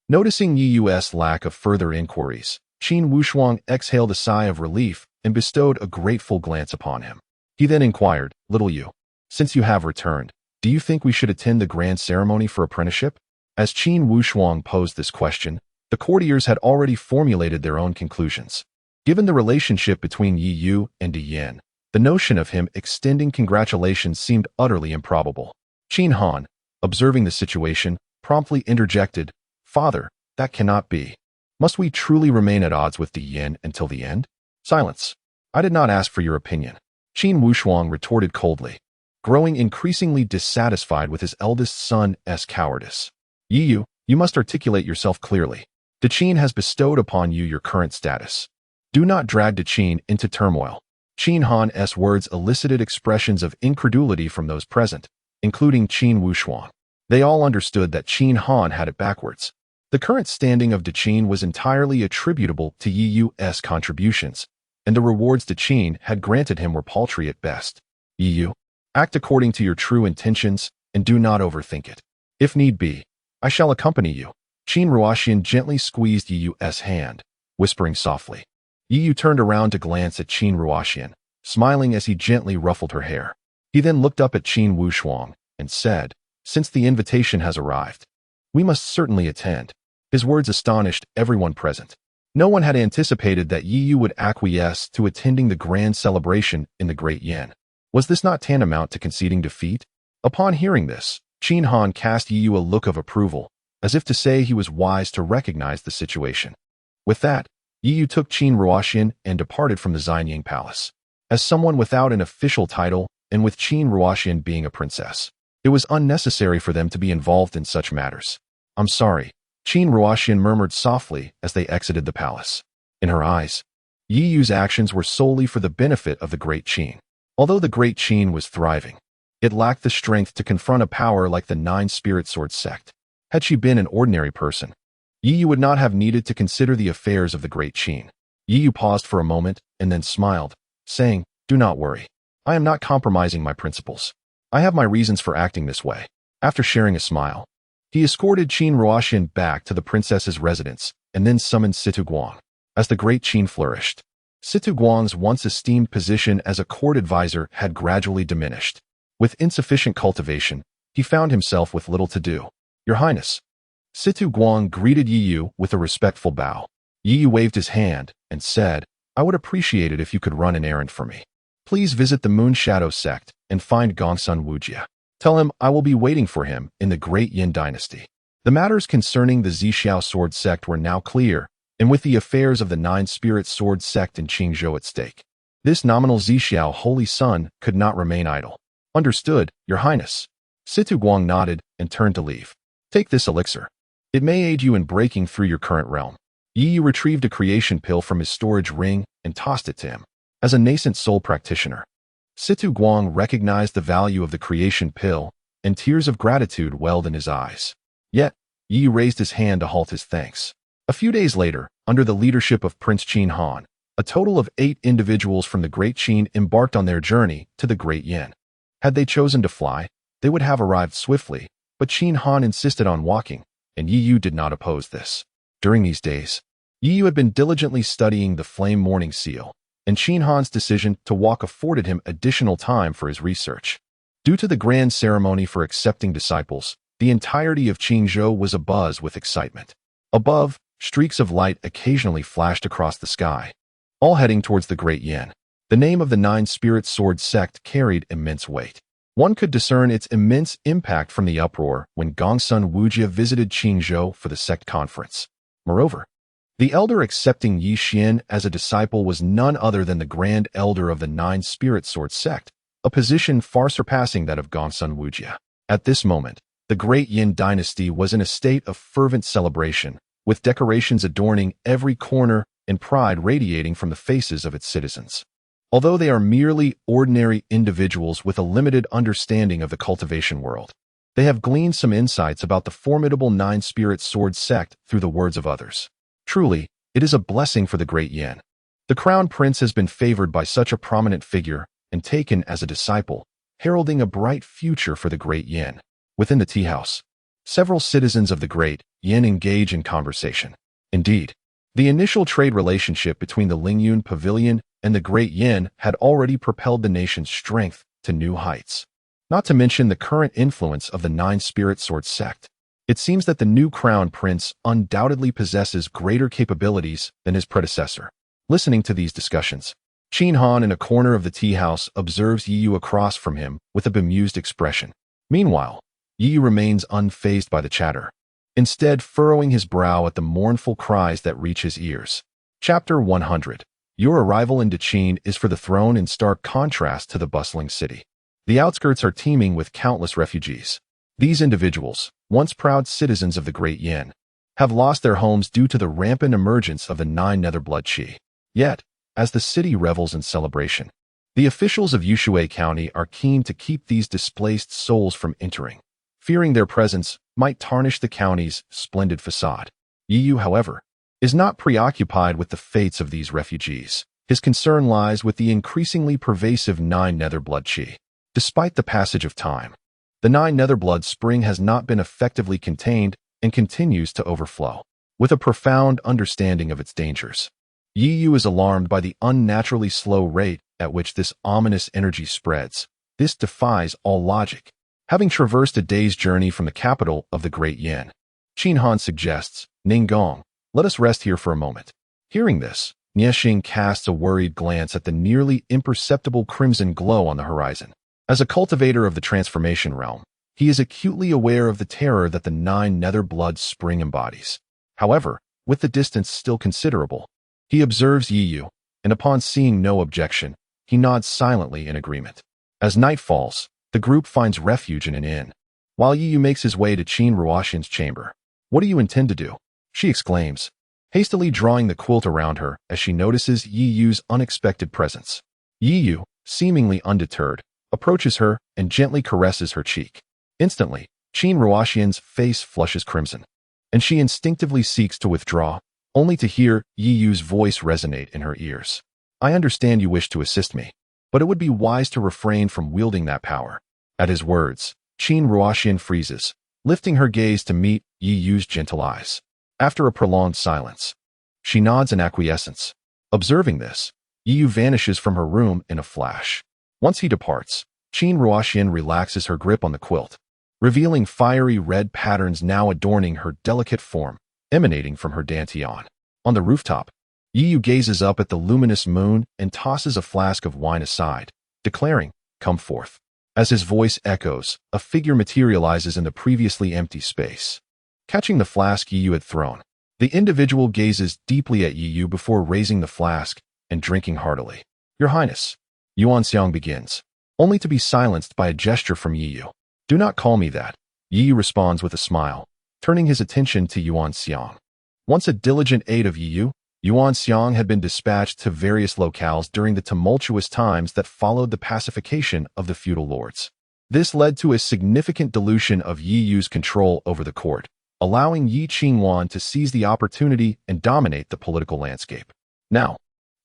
Noticing Yi Yu's lack of further inquiries, Qin Wushuang exhaled a sigh of relief and bestowed a grateful glance upon him. He then inquired, "Little Yu, since you have returned, do you think we should attend the grand ceremony for apprenticeship?" As Qin Wushuang posed this question, the courtiers had already formulated their own conclusions. Given the relationship between Yi Yu and Di Yan, the notion of him extending congratulations seemed utterly improbable. Qin Han, observing the situation, promptly interjected, "Father, that cannot be. Must we truly remain at odds with Di Yan until the end?" "Silence. I did not ask for your opinion," Qin Wushuang retorted coldly, growing increasingly dissatisfied with his eldest son's cowardice. "Yi Yu, you must articulate yourself clearly. Deqin has bestowed upon you your current status. Do not drag Deqin into turmoil." Qin Han's words elicited expressions of incredulity from those present, including Qin Wushuang. They all understood that Qin Han had it backwards. The current standing of Deqin was entirely attributable to Yi Yu's contributions, and the rewards Deqin had granted him were paltry at best. "Yi Yu, act according to your true intentions, and do not overthink it. If need be, I shall accompany you." Qin Ruoxian gently squeezed Yi Yu's hand, whispering softly. Yi Yu turned around to glance at Qin Ruoxian, smiling as he gently ruffled her hair. He then looked up at Qin Wushuang and said, "Since the invitation has arrived, we must certainly attend." His words astonished everyone present. No one had anticipated that Yi Yu would acquiesce to attending the grand celebration in the Great Yin. Was this not tantamount to conceding defeat? Upon hearing this, Qin Han cast Yi Yu a look of approval, as if to say he was wise to recognize the situation. With that, Yi Yu took Qin Ruoxian and departed from the Xianying Palace. As someone without an official title, and with Qin Ruoxian being a princess, it was unnecessary for them to be involved in such matters. "I'm sorry," Qin Ruoxian murmured softly as they exited the palace. In her eyes, Yi Yu's actions were solely for the benefit of the Great Qin. Although the Great Qin was thriving, it lacked the strength to confront a power like the Nine Spirit Sword sect. Had she been an ordinary person, Yi Yu would not have needed to consider the affairs of the Great Qin. Yi Yu paused for a moment and then smiled, saying, "Do not worry. I am not compromising my principles. I have my reasons for acting this way." After sharing a smile, he escorted Qin Ruoxian back to the princess's residence and then summoned Situ Guang. As the Great Qin flourished, Situ Guang's once esteemed position as a court advisor had gradually diminished. With insufficient cultivation, he found himself with little to do. "Your Highness." Situ Guang greeted Yi Yu with a respectful bow. Yi Yu waved his hand and said, "I would appreciate it if you could run an errand for me. Please visit the Moon Shadow sect and find Gongsun Wujia. Tell him I will be waiting for him in the Great Yin Dynasty." The matters concerning the Zixiao Sword sect were now clear, and with the affairs of the Nine Spirit Sword sect in Qingzhou at stake, This nominal Zixiao holy son could not remain idle. Understood, Your Highness. Situ Guang nodded and turned to leave. Take this elixir. It may aid you in breaking through your current realm. Yi Yu retrieved a creation pill from his storage ring and tossed it to him. As a nascent soul practitioner, Situ Guang recognized the value of the creation pill, and tears of gratitude welled in his eyes. Yet, Yi Yu raised his hand to halt his thanks. A few days later, under the leadership of Prince Qin Han, a total of 8 individuals from the Great Qin embarked on their journey to the Great Yin. Had they chosen to fly, they would have arrived swiftly, but Qin Han insisted on walking, and Yi Yu did not oppose this. During these days, Yi Yu had been diligently studying the Flame Morning Seal, and Qin Han's decision to walk afforded him additional time for his research. Due to the grand ceremony for accepting disciples, the entirety of Qingzhou was abuzz with excitement. Above, streaks of light occasionally flashed across the sky, all heading towards the Great Yin. The name of the Nine Spirit Sword sect carried immense weight. One could discern its immense impact from the uproar when Gongsun Wujia visited Qingzhou for the sect conference. Moreover, the elder accepting Yi Xian as a disciple was none other than the Grand Elder of the Nine Spirit Sword sect, a position far surpassing that of Gongsun Wujia. At this moment, the Great Yin dynasty was in a state of fervent celebration, with decorations adorning every corner and pride radiating from the faces of its citizens. Although they are merely ordinary individuals with a limited understanding of the cultivation world, they have gleaned some insights about the formidable Nine Spirit Sword sect through the words of others. Truly, it is a blessing for the Great Yin. The Crown Prince has been favored by such a prominent figure and taken as a disciple, heralding a bright future for the Great Yin. Within the tea house, several citizens of the Great Yin engage in conversation. Indeed, the initial trade relationship between the Lingyun Pavilion and the Great Yin had already propelled the nation's strength to new heights. Not to mention the current influence of the Nine Spirit Sword sect. It seems that the new Crown Prince undoubtedly possesses greater capabilities than his predecessor. Listening to these discussions, Qin Han in a corner of the tea house observes Yi Yu across from him with a bemused expression. Meanwhile, Yi Yu remains unfazed by the chatter, instead furrowing his brow at the mournful cries that reach his ears. Chapter 100. Your arrival in Dethrone is for the throne in stark contrast to the bustling city. The outskirts are teeming with countless refugees. These individuals, once proud citizens of the Great Yin, have lost their homes due to the rampant emergence of the Nine Netherblood Qi. Yet, as the city revels in celebration, the officials of Yushui County are keen to keep these displaced souls from entering, fearing their presence might tarnish the county's splendid facade. Yi Yu, however, is not preoccupied with the fates of these refugees. His concern lies with the increasingly pervasive Nine Netherblood Qi. Despite the passage of time, the Nine Netherblood spring has not been effectively contained and continues to overflow. With a profound understanding of its dangers, Yi Yu is alarmed by the unnaturally slow rate at which this ominous energy spreads. This defies all logic. Having traversed a day's journey from the capital of the Great Yin, Qin Han suggests, Ninggong, let us rest here for a moment. Hearing this, Niexing casts a worried glance at the nearly imperceptible crimson glow on the horizon. As a cultivator of the transformation realm, he is acutely aware of the terror that the Nine Netherblood spring embodies. However, with the distance still considerable, he observes Yi Yu, and upon seeing no objection, he nods silently in agreement. As night falls, the group finds refuge in an inn, while Yi Yu makes his way to Qin Ruoxian's chamber. What do you intend to do? She exclaims, hastily drawing the quilt around her as she notices Yi Yu's unexpected presence. Yi Yu, seemingly undeterred, approaches her and gently caresses her cheek. Instantly, Qin Ruoxian's face flushes crimson, and she instinctively seeks to withdraw, only to hear Yi Yu's voice resonate in her ears. I understand you wish to assist me, but it would be wise to refrain from wielding that power. At his words, Qin Ruoxian freezes, lifting her gaze to meet Yi Yu's gentle eyes. After a prolonged silence, she nods in acquiescence. Observing this, Yi Yu vanishes from her room in a flash. Once he departs, Qin Ruoxian relaxes her grip on the quilt, revealing fiery red patterns now adorning her delicate form, emanating from her dantian. On the rooftop, Yi Yu gazes up at the luminous moon and tosses a flask of wine aside, declaring, "Come forth." As his voice echoes, a figure materializes in the previously empty space. Catching the flask Yi Yu had thrown, the individual gazes deeply at Yi Yu before raising the flask and drinking heartily. Your Highness, Yuan Xiang begins, only to be silenced by a gesture from Yi Yu. Do not call me that, Yi Yu responds with a smile, turning his attention to Yuan Xiang. Once a diligent aide of Yi Yu, Yuan Xiang had been dispatched to various locales during the tumultuous times that followed the pacification of the feudal lords. This led to a significant dilution of Yi Yu's control over the court, allowing Yi Qingwan to seize the opportunity and dominate the political landscape. Now,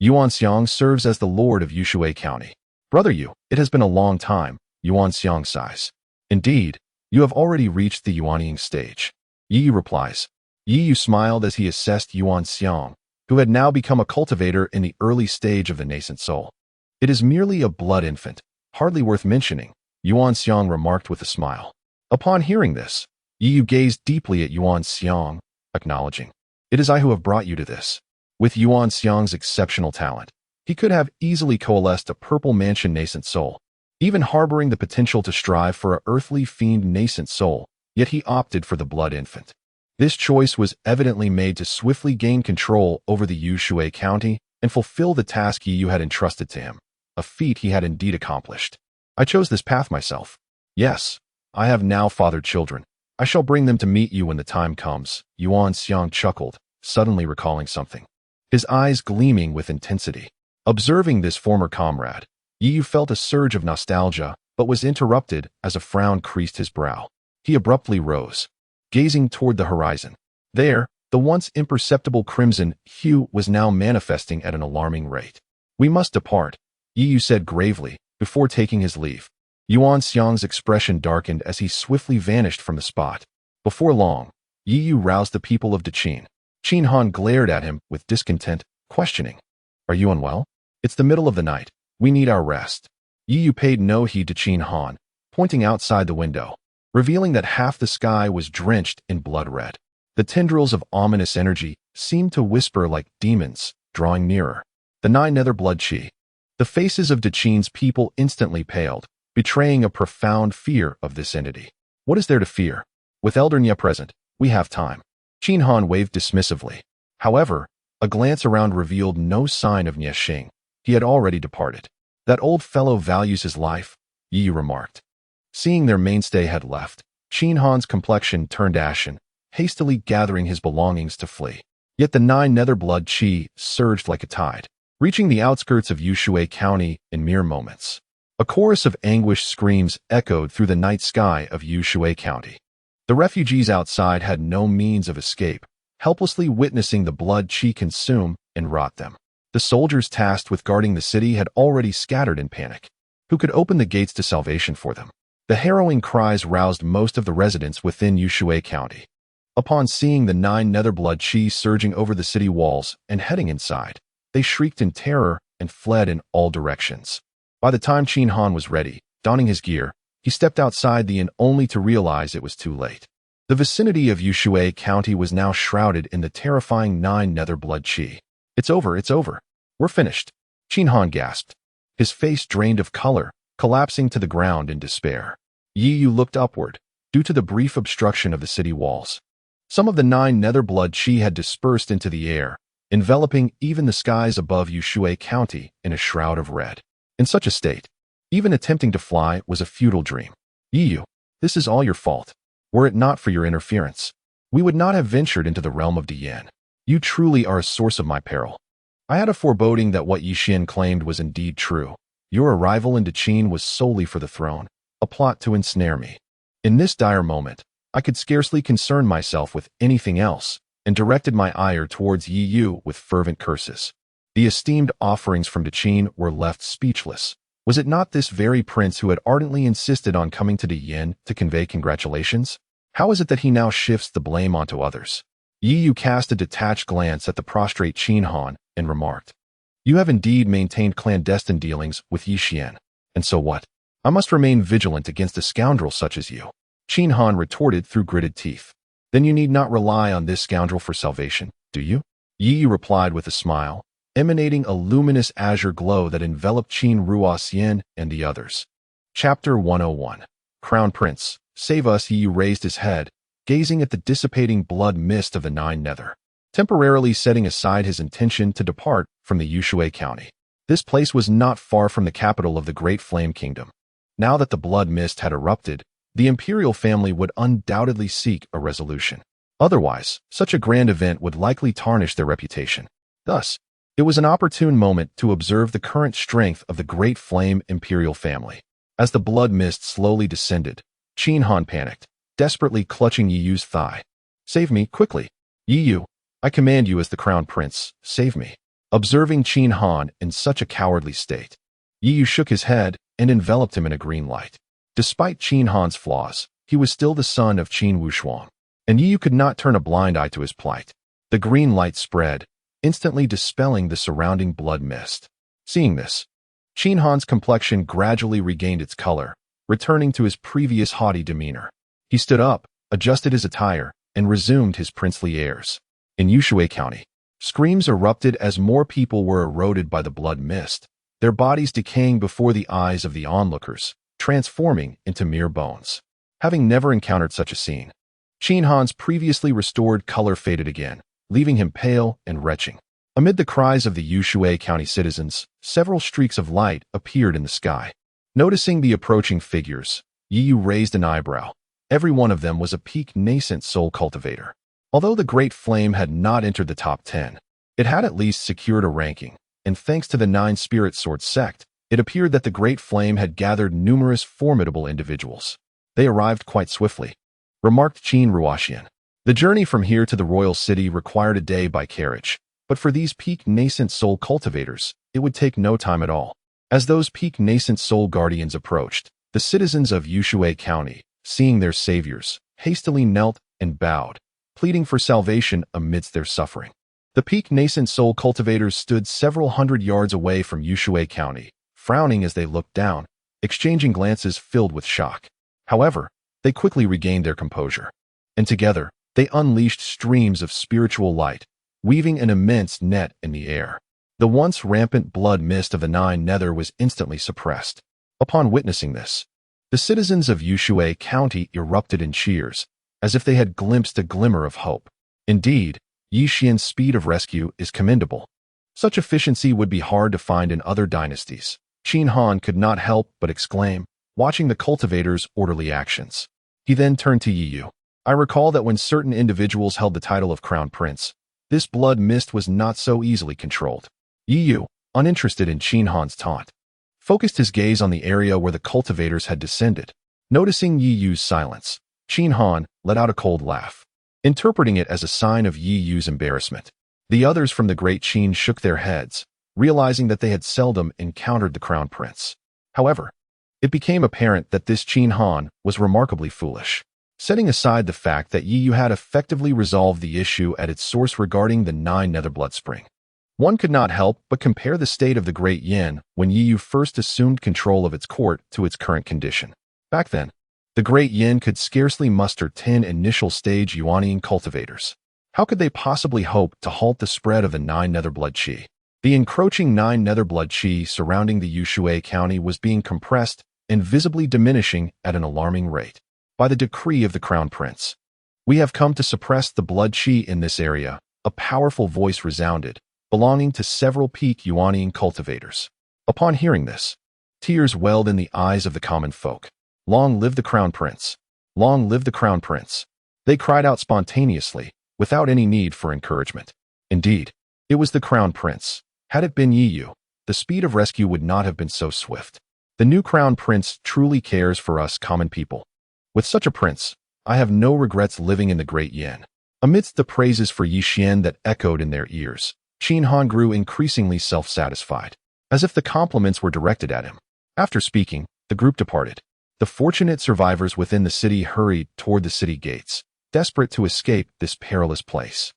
Yuan Xiang serves as the lord of Yushui County. Brother Yu, it has been a long time, Yuan Xiang sighs. Indeed, you have already reached the Yuanying stage. Yi Yu replies. Yi Yu smiled as he assessed Yuan Xiang, who had now become a cultivator in the early stage of the nascent soul. It is merely a blood infant, hardly worth mentioning, Yuan Xiang remarked with a smile. Upon hearing this, Yi Yu gazed deeply at Yuan Xiang, acknowledging, "It is I who have brought you to this." With Yuan Xiang's exceptional talent, he could have easily coalesced a purple mansion nascent soul, even harboring the potential to strive for a earthly fiend nascent soul, yet he opted for the blood infant. This choice was evidently made to swiftly gain control over the Yushui County and fulfill the task Yi Yu had entrusted to him, a feat he had indeed accomplished. I chose this path myself. Yes, I have now fathered children. I shall bring them to meet you when the time comes, Yuan Xiang chuckled, suddenly recalling something, his eyes gleaming with intensity. Observing this former comrade, Yi Yu felt a surge of nostalgia, but was interrupted as a frown creased his brow. He abruptly rose, gazing toward the horizon. There, the once imperceptible crimson hue was now manifesting at an alarming rate. We must depart, Yi Yu said gravely, before taking his leave. Yuan Xiang's expression darkened as he swiftly vanished from the spot. Before long, Yi Yu roused the people of Dethrone. Qin Han glared at him with discontent, questioning, "Are you unwell? It's the middle of the night. We need our rest." Yi Yu paid no heed to Qin Han, pointing outside the window, revealing that half the sky was drenched in blood red. The tendrils of ominous energy seemed to whisper like demons, drawing nearer. The nine nether blood chi. The faces of Detrone's people instantly paled, betraying a profound fear of this entity. What is there to fear? With Elder Nya present, we have time. Qin Han waved dismissively. However, a glance around revealed no sign of Nya Xing. He had already departed. That old fellow values his life, Yi Yu remarked. Seeing their mainstay had left, Qin Han's complexion turned ashen, hastily gathering his belongings to flee. Yet the nine nether blood chi surged like a tide, reaching the outskirts of Yushui County in mere moments. A chorus of anguished screams echoed through the night sky of Yushui County. The refugees outside had no means of escape, helplessly witnessing the blood chi consume and rot them. The soldiers tasked with guarding the city had already scattered in panic. Who could open the gates to salvation for them? The harrowing cries roused most of the residents within Yushui County. Upon seeing the nine nether blood chi surging over the city walls and heading inside, they shrieked in terror and fled in all directions. By the time Qin Han was ready, donning his gear, he stepped outside the inn only to realize it was too late. The vicinity of Yushui County was now shrouded in the terrifying nine nether blood chi. It's over. We're finished, Qin Han gasped, his face drained of color, collapsing to the ground in despair. Yi Yu looked upward, due to the brief obstruction of the city walls. Some of the nine nether blood chi had dispersed into the air, enveloping even the skies above Yushui County in a shroud of red. In such a state, even attempting to fly was a futile dream. Yi Yu, this is all your fault. Were it not for your interference, we would not have ventured into the realm of Diyan. You truly are a source of my peril. I had a foreboding that what Yi Xian claimed was indeed true. Your arrival in Dethrone was solely for the throne, a plot to ensnare me. In this dire moment, I could scarcely concern myself with anything else, and directed my ire towards Yi Yu with fervent curses. The esteemed offerings from Dethrone were left speechless. Was it not this very prince who had ardently insisted on coming to Diyan to convey congratulations? How is it that he now shifts the blame onto others? Yi Yu cast a detached glance at the prostrate Qin Han and remarked, "You have indeed maintained clandestine dealings with Yi Xian. And so what? I must remain vigilant against a scoundrel such as you." Qin Han retorted through gritted teeth. "Then you need not rely on this scoundrel for salvation, do you?" Yi Yu replied with a smile, emanating a luminous azure glow that enveloped Qin Ruoxian and the others. Chapter 101. Crown Prince, save us. Yi Yu raised his head, gazing at the dissipating blood mist of the nine nether, temporarily setting aside his intention to depart from the Yushui County. This place was not far from the capital of the Great Flame Kingdom. Now that the blood mist had erupted, the imperial family would undoubtedly seek a resolution. Otherwise, such a grand event would likely tarnish their reputation. Thus, it was an opportune moment to observe the current strength of the Great Flame imperial family. As the blood mist slowly descended, Qin Han panicked, desperately clutching Yi Yu's thigh. "Save me, quickly! Yi Yu, I command you as the crown prince, save me." Observing Qin Han in such a cowardly state, Yi Yu shook his head and enveloped him in a green light. Despite Qin Han's flaws, he was still the son of Qin Wushuang, and Yi Yu could not turn a blind eye to his plight. The green light spread, instantly dispelling the surrounding blood mist. Seeing this, Qin Han's complexion gradually regained its color, returning to his previous haughty demeanor. He stood up, adjusted his attire, and resumed his princely airs. In Yushui County, screams erupted as more people were eroded by the blood mist, their bodies decaying before the eyes of the onlookers, transforming into mere bones. Having never encountered such a scene, Qin Han's previously restored color faded again, leaving him pale and retching. Amid the cries of the Yushui County citizens, several streaks of light appeared in the sky. Noticing the approaching figures, Yi Yu raised an eyebrow. Every one of them was a peak nascent soul cultivator. Although the Great Flame had not entered the top 10, it had at least secured a ranking, and thanks to the 9 Spirit Sword sect, it appeared that the Great Flame had gathered numerous formidable individuals. They arrived quite swiftly, remarked Qin Ruoxian. The journey from here to the royal city required a day by carriage, but for these peak nascent soul cultivators, it would take no time at all. As those peak nascent soul guardians approached, the citizens of Yushui County, seeing their saviors, hastily knelt and bowed, pleading for salvation amidst their suffering. The peak nascent soul cultivators stood several hundred yards away from Yushui County, frowning as they looked down, exchanging glances filled with shock. However, they quickly regained their composure, and together, they unleashed streams of spiritual light, weaving an immense net in the air. The once rampant blood mist of the 9 Nether was instantly suppressed. Upon witnessing this, the citizens of Yushui County erupted in cheers, as if they had glimpsed a glimmer of hope. Indeed, Yi Xian's speed of rescue is commendable. Such efficiency would be hard to find in other dynasties. Qin Han could not help but exclaim, watching the cultivators' orderly actions. He then turned to Yi Yu. "I recall that when certain individuals held the title of Crown Prince, this blood mist was not so easily controlled." Yi Yu, uninterested in Qin Han's taunt, focused his gaze on the area where the cultivators had descended. Noticing Yi Yu's silence, Qin Han let out a cold laugh, interpreting it as a sign of Yi Yu's embarrassment. The others from the Great Qin shook their heads, realizing that they had seldom encountered the Crown Prince. However, it became apparent that this Qin Han was remarkably foolish. Setting aside the fact that Yi Yu had effectively resolved the issue at its source regarding the 9 Nether Blood Spring, one could not help but compare the state of the Great Yin when Yi Yu first assumed control of its court to its current condition. Back then, the Great Yin could scarcely muster 10 initial-stage Yuanian cultivators. How could they possibly hope to halt the spread of the 9 Netherblood Qi? The encroaching 9 Netherblood Qi surrounding the Yushui County was being compressed and visibly diminishing at an alarming rate. By the decree of the Crown Prince, "We have come to suppress the blood Qi in this area," a powerful voice resounded, belonging to several peak Yuanian cultivators. Upon hearing this, tears welled in the eyes of the common folk. "Long live the Crown Prince! Long live the Crown Prince!" They cried out spontaneously, without any need for encouragement. Indeed, it was the Crown Prince. Had it been Yi Yu, the speed of rescue would not have been so swift. The new Crown Prince truly cares for us common people. With such a prince, I have no regrets living in the Great Yin. Amidst the praises for Yi Xian that echoed in their ears, Qin Han grew increasingly self-satisfied, as if the compliments were directed at him. After speaking, the group departed. The fortunate survivors within the city hurried toward the city gates, desperate to escape this perilous place.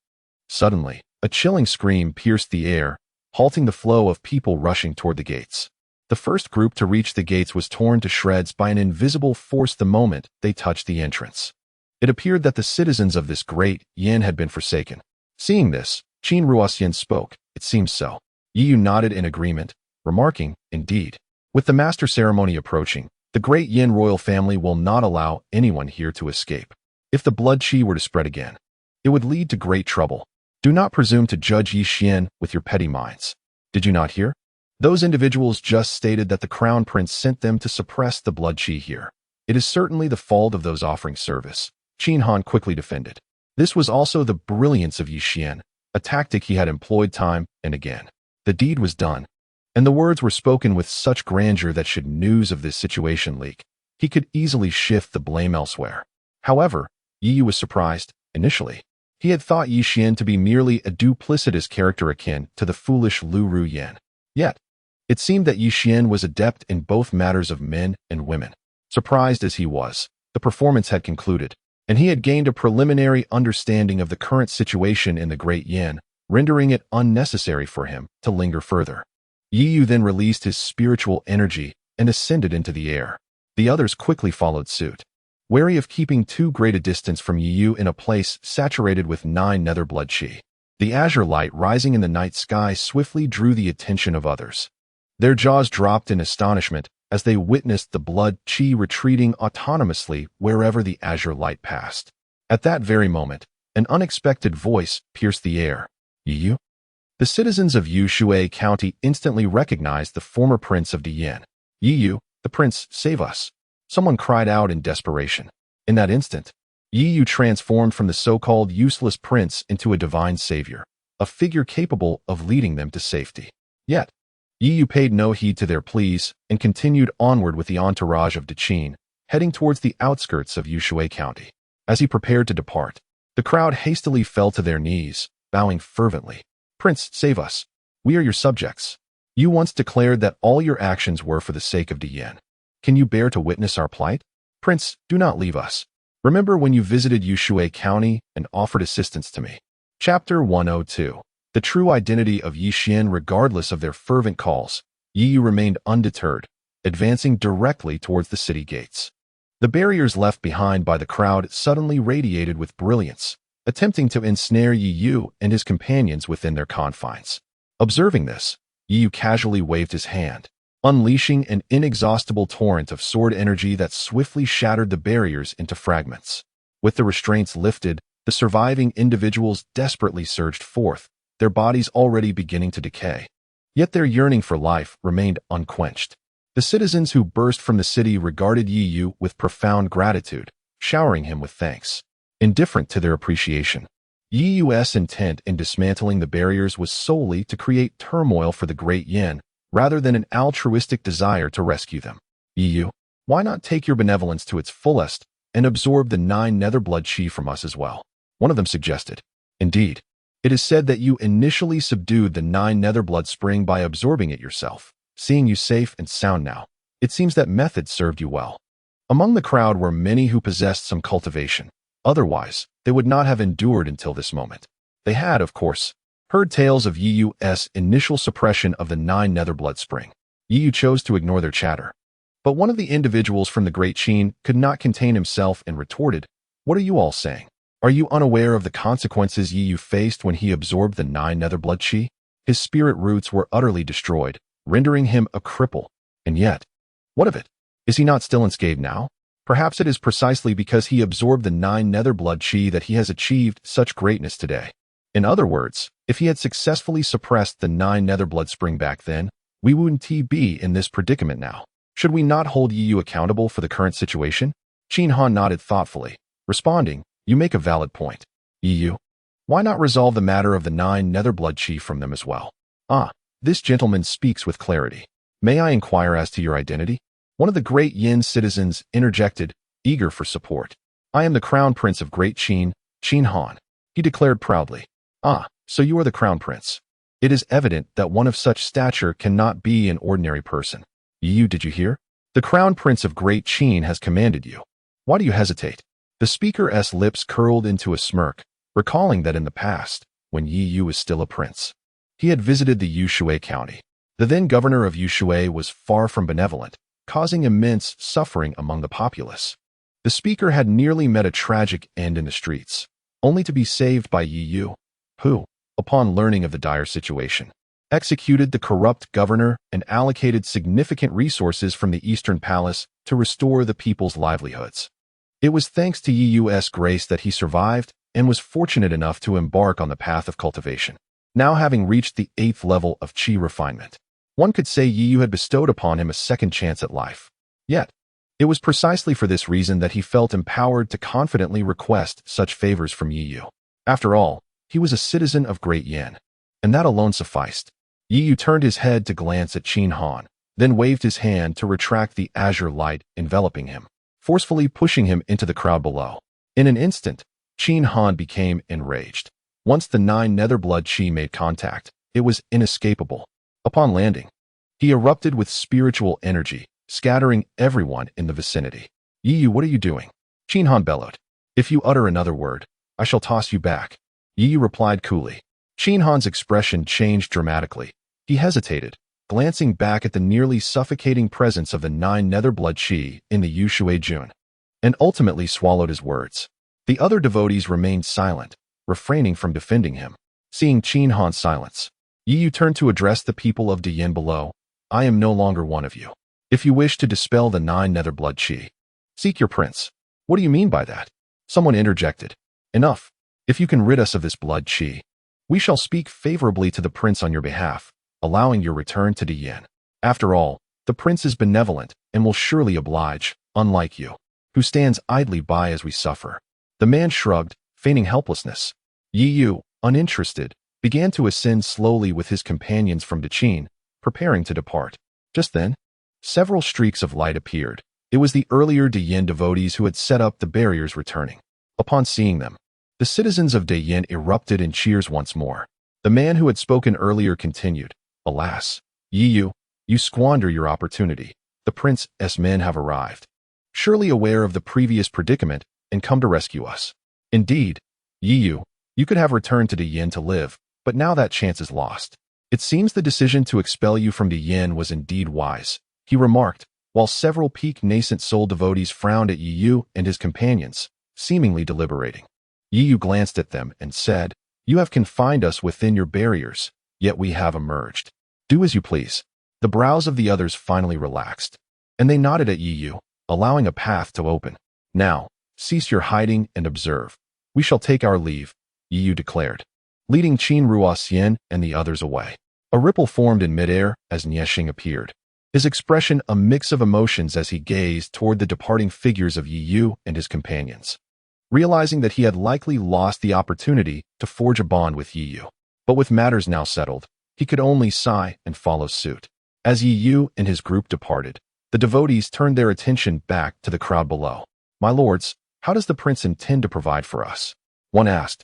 Suddenly, a chilling scream pierced the air, halting the flow of people rushing toward the gates. The first group to reach the gates was torn to shreds by an invisible force the moment they touched the entrance. It appeared that the citizens of this great yin had been forsaken. Seeing this, Qin Ruoxian spoke. "It seems so." Yi Yu nodded in agreement, remarking, "Indeed. With the master ceremony approaching, the great Yin royal family will not allow anyone here to escape. If the blood Qi were to spread again, it would lead to great trouble. Do not presume to judge Yi Xian with your petty minds. Did you not hear? Those individuals just stated that the Crown Prince sent them to suppress the blood qi here. It is certainly the fault of those offering service, Qin Han quickly defended. This was also the brilliance of Yi Xian, a tactic he had employed time and again. The deed was done, and the words were spoken with such grandeur that should news of this situation leak, he could easily shift the blame elsewhere. However, Yi Yu was surprised, initially. He had thought Yi Xian to be merely a duplicitous character akin to the foolish Lu Ru Yan. Yet, it seemed that Yi Xian was adept in both matters of men and women. Surprised as he was, the performance had concluded, and he had gained a preliminary understanding of the current situation in the Great Yin, rendering it unnecessary for him to linger further. Yi Yu then released his spiritual energy and ascended into the air. The others quickly followed suit. Wary of keeping too great a distance from Yi Yu in a place saturated with 9 nether blood qi, the azure light rising in the night sky swiftly drew the attention of others. Their jaws dropped in astonishment as they witnessed the blood qi retreating autonomously wherever the azure light passed. At that very moment, an unexpected voice pierced the air. Yi Yu? The citizens of Yushui County instantly recognized the former prince of Diyan. Yi Yu, the prince, save us. Someone cried out in desperation. In that instant, Yi Yu transformed from the so-called useless prince into a divine savior, a figure capable of leading them to safety. Yet, Yi Yu paid no heed to their pleas and continued onward with the entourage of Deqin, heading towards the outskirts of Yushui County. As he prepared to depart, the crowd hastily fell to their knees, bowing fervently. Prince, save us. We are your subjects. You once declared that all your actions were for the sake of Diyan. Can you bear to witness our plight? Prince, do not leave us. Remember when you visited Yushui County and offered assistance to me. Chapter 102. The true identity of Yi Xian. Regardless of their fervent calls, Yi Yu remained undeterred, advancing directly towards the city gates. The barriers left behind by the crowd suddenly radiated with brilliance, attempting to ensnare Yi Yu and his companions within their confines. Observing this, Yi Yu casually waved his hand, unleashing an inexhaustible torrent of sword energy that swiftly shattered the barriers into fragments. With the restraints lifted, the surviving individuals desperately surged forth, their bodies already beginning to decay. Yet their yearning for life remained unquenched. The citizens who burst from the city regarded Yi Yu with profound gratitude, showering him with thanks. Indifferent to their appreciation, Yi Yu's intent in dismantling the barriers was solely to create turmoil for the Great Yin, rather than an altruistic desire to rescue them. Yi Yu, why not take your benevolence to its fullest and absorb the 9 nether blood qi from us as well? One of them suggested. Indeed, it is said that you initially subdued the 9 nether blood spring by absorbing it yourself. Seeing you safe and sound now, it seems that method served you well. Among the crowd were many who possessed some cultivation. Otherwise, they would not have endured until this moment. They had, of course, heard tales of Yi Yu's initial suppression of the 9 nether blood spring. Yi Yu chose to ignore their chatter. But one of the individuals from the Great Qin could not contain himself and retorted, "What are you all saying? Are you unaware of the consequences Yi Yu faced when he absorbed the 9 nether blood qi? His spirit roots were utterly destroyed, rendering him a cripple. And yet, what of it? Is he not still unscathed now? Perhaps it is precisely because he absorbed the 9 nether blood qi that he has achieved such greatness today. In other words, if he had successfully suppressed the 9 nether blood spring back then, we wouldn't be in this predicament now. Should we not hold Yi Yu accountable for the current situation?" Qin Han nodded thoughtfully, responding, "You make a valid point. Yi Yu, why not resolve the matter of the 9 nether blood qi from them as well?" "Ah, this gentleman speaks with clarity. May I inquire as to your identity?" One of the Great Yin citizens interjected, eager for support. "I am the Crown Prince of Great Qin, Qin Han," he declared proudly. "Ah, so you are the Crown Prince. It is evident that one of such stature cannot be an ordinary person. Yi Yu, did you hear? The Crown Prince of Great Qin has commanded you. Why do you hesitate?" The speaker's lips curled into a smirk, recalling that in the past, when Yi Yu was still a prince, he had visited the Yushui County. The then governor of Yushui was far from benevolent, causing immense suffering among the populace. The speaker had nearly met a tragic end in the streets, only to be saved by Yi Yu, who, upon learning of the dire situation, executed the corrupt governor and allocated significant resources from the Eastern Palace to restore the people's livelihoods. It was thanks to Yi Yu's grace that he survived and was fortunate enough to embark on the path of cultivation. Now having reached the 8th level of qi refinement, One could say Yi Yu had bestowed upon him a second chance at life. Yet, it was precisely for this reason that he felt empowered to confidently request such favors from Yi Yu. After all, he was a citizen of Great Yin, and that alone sufficed. Yi Yu turned his head to glance at Qin Han, then waved his hand to retract the azure light enveloping him, forcefully pushing him into the crowd below. In an instant, Qin Han became enraged. Once the 9 nether blood chi made contact, it was inescapable. Upon landing, he erupted with spiritual energy, scattering everyone in the vicinity. Yi Yu, what are you doing? Qin Han bellowed. If you utter another word, I shall toss you back. Yi Yu replied coolly. Qin Han's expression changed dramatically. He hesitated, glancing back at the nearly suffocating presence of the 9 nether blood chi in the Yu Shui Jun, and ultimately swallowed his words. The other devotees remained silent, refraining from defending him. Seeing Qin Han's silence, Yi Yu turned to address the people of Diyin below. I am no longer one of you. If you wish to dispel the 9 nether blood chi, seek your prince. What do you mean by that? Someone interjected. Enough. If you can rid us of this blood chi, we shall speak favorably to the prince on your behalf, allowing your return to Diyin. After all, the prince is benevolent and will surely oblige, unlike you, who stands idly by as we suffer. The man shrugged, feigning helplessness. Yi Yu, uninterested, began to ascend slowly with his companions from Qin, preparing to depart. Just then, several streaks of light appeared. It was the earlier Diyin devotees who had set up the barriers returning. Upon seeing them, the citizens of Diyin erupted in cheers once more. The man who had spoken earlier continued, Alas, Yi Yu, you squander your opportunity. The prince's men have arrived, surely aware of the previous predicament, and come to rescue us. Indeed, Yi Yu, you could have returned to Diyin to live, but now that chance is lost. It seems the decision to expel you from Diyin was indeed wise, he remarked, while several peak nascent soul devotees frowned at Yi Yu and his companions, seemingly deliberating. Yi Yu glanced at them and said, You have confined us within your barriers, yet we have emerged. Do as you please. The brows of the others finally relaxed, and they nodded at Yi Yu, allowing a path to open. Now, cease your hiding and observe. We shall take our leave, Yi Yu declared, leading Qin Ruoxian and the others away. A ripple formed in midair as Niexing appeared, his expression a mix of emotions as he gazed toward the departing figures of Yi Yu and his companions, realizing that he had likely lost the opportunity to forge a bond with Yi Yu. But with matters now settled, he could only sigh and follow suit. As Yi Yu and his group departed, the devotees turned their attention back to the crowd below. My lords, how does the prince intend to provide for us? One asked.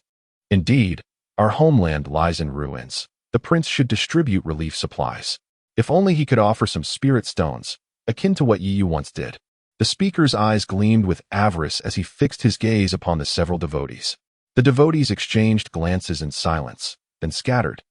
Indeed, our homeland lies in ruins. The prince should distribute relief supplies. If only he could offer some spirit stones, akin to what Yi Yu once did. The speaker's eyes gleamed with avarice as he fixed his gaze upon the several devotees. The devotees exchanged glances in silence, then scattered,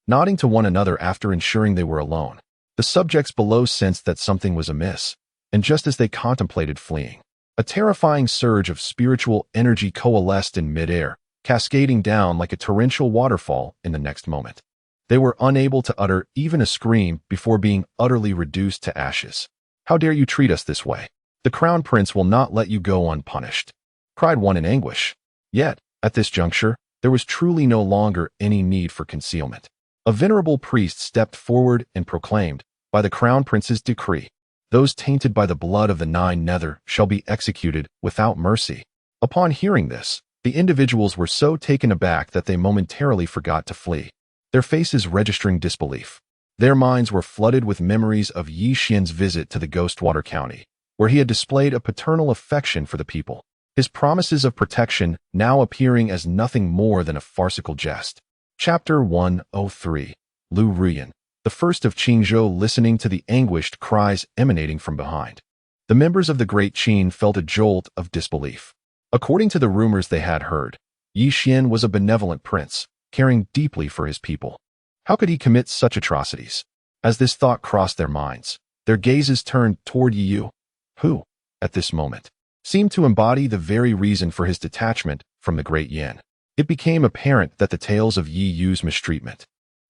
nodding to one another after ensuring they were alone. The subjects below sensed that something was amiss, and just as they contemplated fleeing, a terrifying surge of spiritual energy coalesced in midair, cascading down like a torrential waterfall in the next moment. They were unable to utter even a scream before being utterly reduced to ashes. How dare you treat us this way? The crown prince will not let you go unpunished, cried one in anguish. Yet, at this juncture, there was truly no longer any need for concealment. A venerable priest stepped forward and proclaimed, by the crown prince's decree, those tainted by the blood of the 9 nether shall be executed without mercy. Upon hearing this, the individuals were so taken aback that they momentarily forgot to flee, their faces registering disbelief. Their minds were flooded with memories of Yi Xian's visit to the Ghostwater County, where he had displayed a paternal affection for the people, his promises of protection now appearing as nothing more than a farcical jest. Chapter 103. Lu Ruyan, the first of Qingzhou, listening to the anguished cries emanating from behind. The members of the Great Qin felt a jolt of disbelief. According to the rumors they had heard, Yi Xian was a benevolent prince, caring deeply for his people. How could he commit such atrocities? As this thought crossed their minds, their gazes turned toward Yi Yu, who, at this moment, seemed to embody the very reason for his detachment from the Great Yin. It became apparent that the tales of Yi Yu's mistreatment,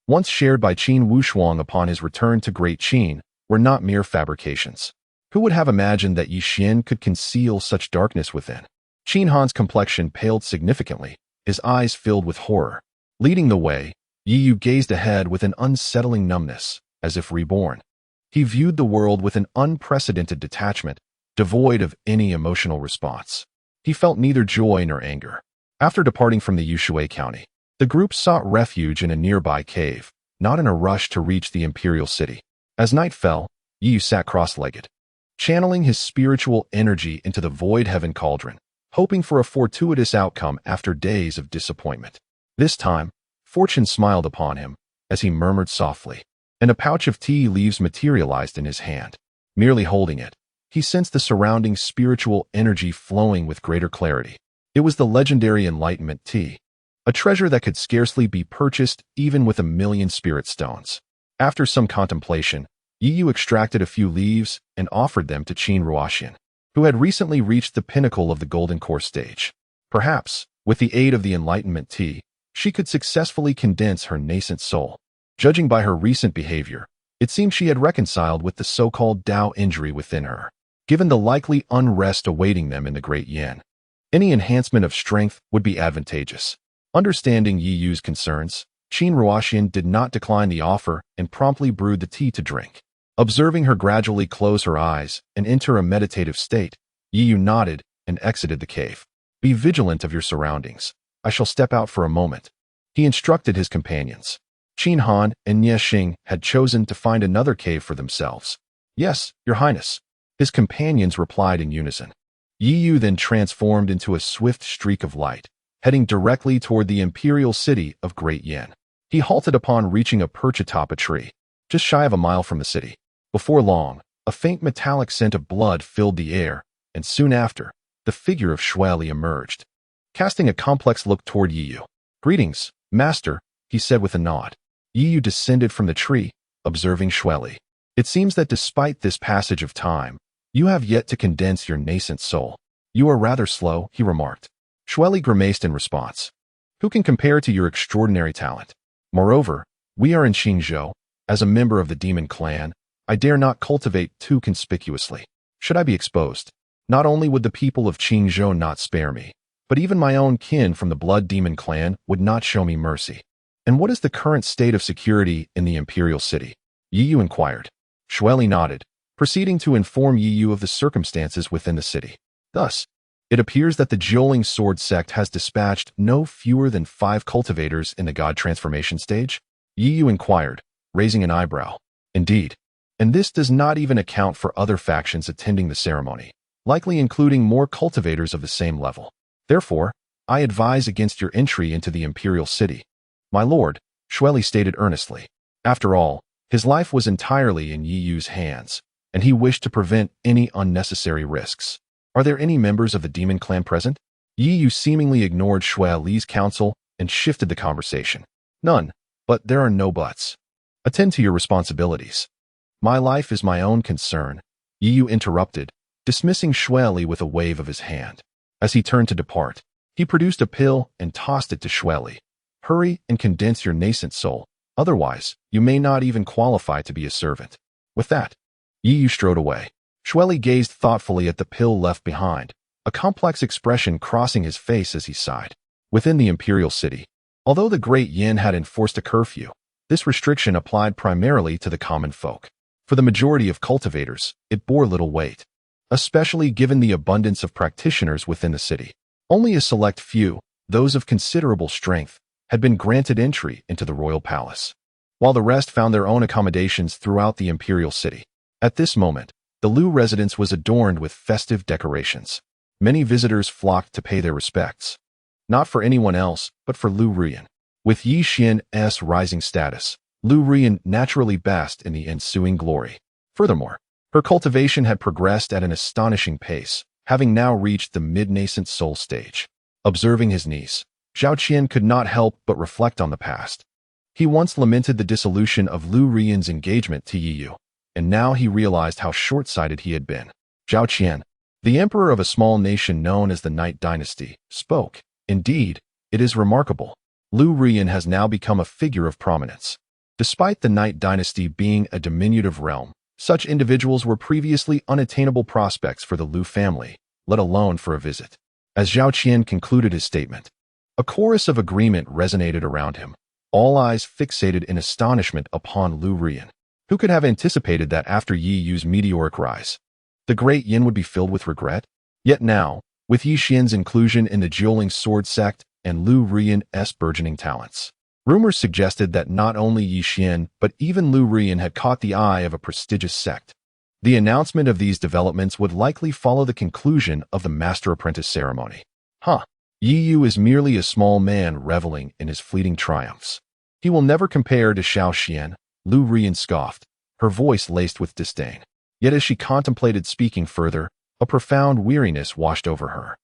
once shared by Qin Wushuang upon his return to Great Qin, were not mere fabrications. Who would have imagined that Yi Xian could conceal such darkness within? Qin Han's complexion paled significantly, his eyes filled with horror. Leading the way, Yi Yu gazed ahead with an unsettling numbness, as if reborn. He viewed the world with an unprecedented detachment, devoid of any emotional response. He felt neither joy nor anger. After departing from the Yushui County, the group sought refuge in a nearby cave, not in a rush to reach the imperial city. As night fell, Yu sat cross-legged, channeling his spiritual energy into the void heaven cauldron, hoping for a fortuitous outcome after days of disappointment. This time, fortune smiled upon him as he murmured softly, and a pouch of tea leaves materialized in his hand. Merely holding it, he sensed the surrounding spiritual energy flowing with greater clarity. It was the legendary Enlightenment tea, a treasure that could scarcely be purchased even with 1,000,000 spirit stones. After some contemplation, Yu extracted a few leaves and offered them to Qin Ruoxian, who had recently reached the pinnacle of the Golden Core stage. Perhaps, with the aid of the Enlightenment tea, she could successfully condense her nascent soul. Judging by her recent behavior, it seemed she had reconciled with the so-called Tao injury within her. Given the likely unrest awaiting them in the Great Yin, any enhancement of strength would be advantageous. Understanding Yi Yu's concerns, Qin Ruoxian did not decline the offer and promptly brewed the tea to drink. Observing her gradually close her eyes and enter a meditative state, Yi Yu nodded and exited the cave. Be vigilant of your surroundings. I shall step out for a moment, he instructed his companions. Qin Han and Nie Xing had chosen to find another cave for themselves. Yes, Your Highness, his companions replied in unison. Yi Yu then transformed into a swift streak of light, heading directly toward the imperial city of Great Yin. He halted upon reaching a perch atop a tree, just shy of a mile from the city. Before long, a faint metallic scent of blood filled the air, and soon after, the figure of Shueli emerged, casting a complex look toward Yi Yu. Greetings, Master, he said with a nod. Yi Yu descended from the tree, observing Shueli. It seems that despite this passage of time, you have yet to condense your nascent soul. You are rather slow, he remarked. Shueli grimaced in response. Who can compare to your extraordinary talent? Moreover, we are in Xingzhou. As a member of the demon clan, I dare not cultivate too conspicuously. Should I be exposed, not only would the people of Qingzhou not spare me, but even my own kin from the blood demon clan would not show me mercy. And what is the current state of security in the imperial city? Yi Yu inquired. Shueli nodded, proceeding to inform Yi Yu of the circumstances within the city. Thus, it appears that the Jiuling Sword sect has dispatched no fewer than 5 cultivators in the god transformation stage? Yi Yu inquired, raising an eyebrow. Indeed. And this does not even account for other factions attending the ceremony, likely including more cultivators of the same level. Therefore, I advise against your entry into the imperial city. My lord, Shueli stated earnestly. After all, his life was entirely in Yi Yu's hands, and he wished to prevent any unnecessary risks. Are there any members of the demon clan present? Yi Yu seemingly ignored Shueli's counsel and shifted the conversation. None, but there are no buts. Attend to your responsibilities. My life is my own concern, Yi Yu interrupted, dismissing Shueli with a wave of his hand. As he turned to depart, he produced a pill and tossed it to Shueli. Hurry and condense your nascent soul, otherwise you may not even qualify to be a servant. With that, Yi Yu strode away. Shueli gazed thoughtfully at the pill left behind, a complex expression crossing his face as he sighed. Within the imperial city, although the Great Yin had enforced a curfew, this restriction applied primarily to the common folk. For the majority of cultivators, it bore little weight, especially given the abundance of practitioners within the city. Only a select few, those of considerable strength, had been granted entry into the royal palace, while the rest found their own accommodations throughout the imperial city. At this moment, the Lu residence was adorned with festive decorations. Many visitors flocked to pay their respects, not for anyone else, but for Lu Rian. With Yi Xian's rising status, Lu Rian naturally basked in the ensuing glory. Furthermore, her cultivation had progressed at an astonishing pace, having now reached the mid-nascent soul stage. Observing his niece, Zhao Qian could not help but reflect on the past. He once lamented the dissolution of Lu Rian's engagement to Yi Yu, and now he realized how short-sighted he had been. Zhao Qian, the emperor of a small nation known as the Night Dynasty, spoke. Indeed, it is remarkable. Lu Rian has now become a figure of prominence. Despite the Night Dynasty being a diminutive realm, such individuals were previously unattainable prospects for the Lu family, let alone for a visit. As Zhao Qian concluded his statement, a chorus of agreement resonated around him, all eyes fixated in astonishment upon Lu Rian. Who could have anticipated that after Yi Yu's meteoric rise, the great Yin would be filled with regret? Yet now, with Yi Xian's inclusion in the dueling sword sect and Lu Ruyan's burgeoning talents, rumors suggested that not only Yi Xian but even Lu Ruyan had caught the eye of a prestigious sect. The announcement of these developments would likely follow the conclusion of the master-apprentice ceremony. Yi Yu is merely a small man reveling in his fleeting triumphs. He will never compare to Xiao Xian, Lu Ruyan scoffed, her voice laced with disdain. Yet as she contemplated speaking further, a profound weariness washed over her.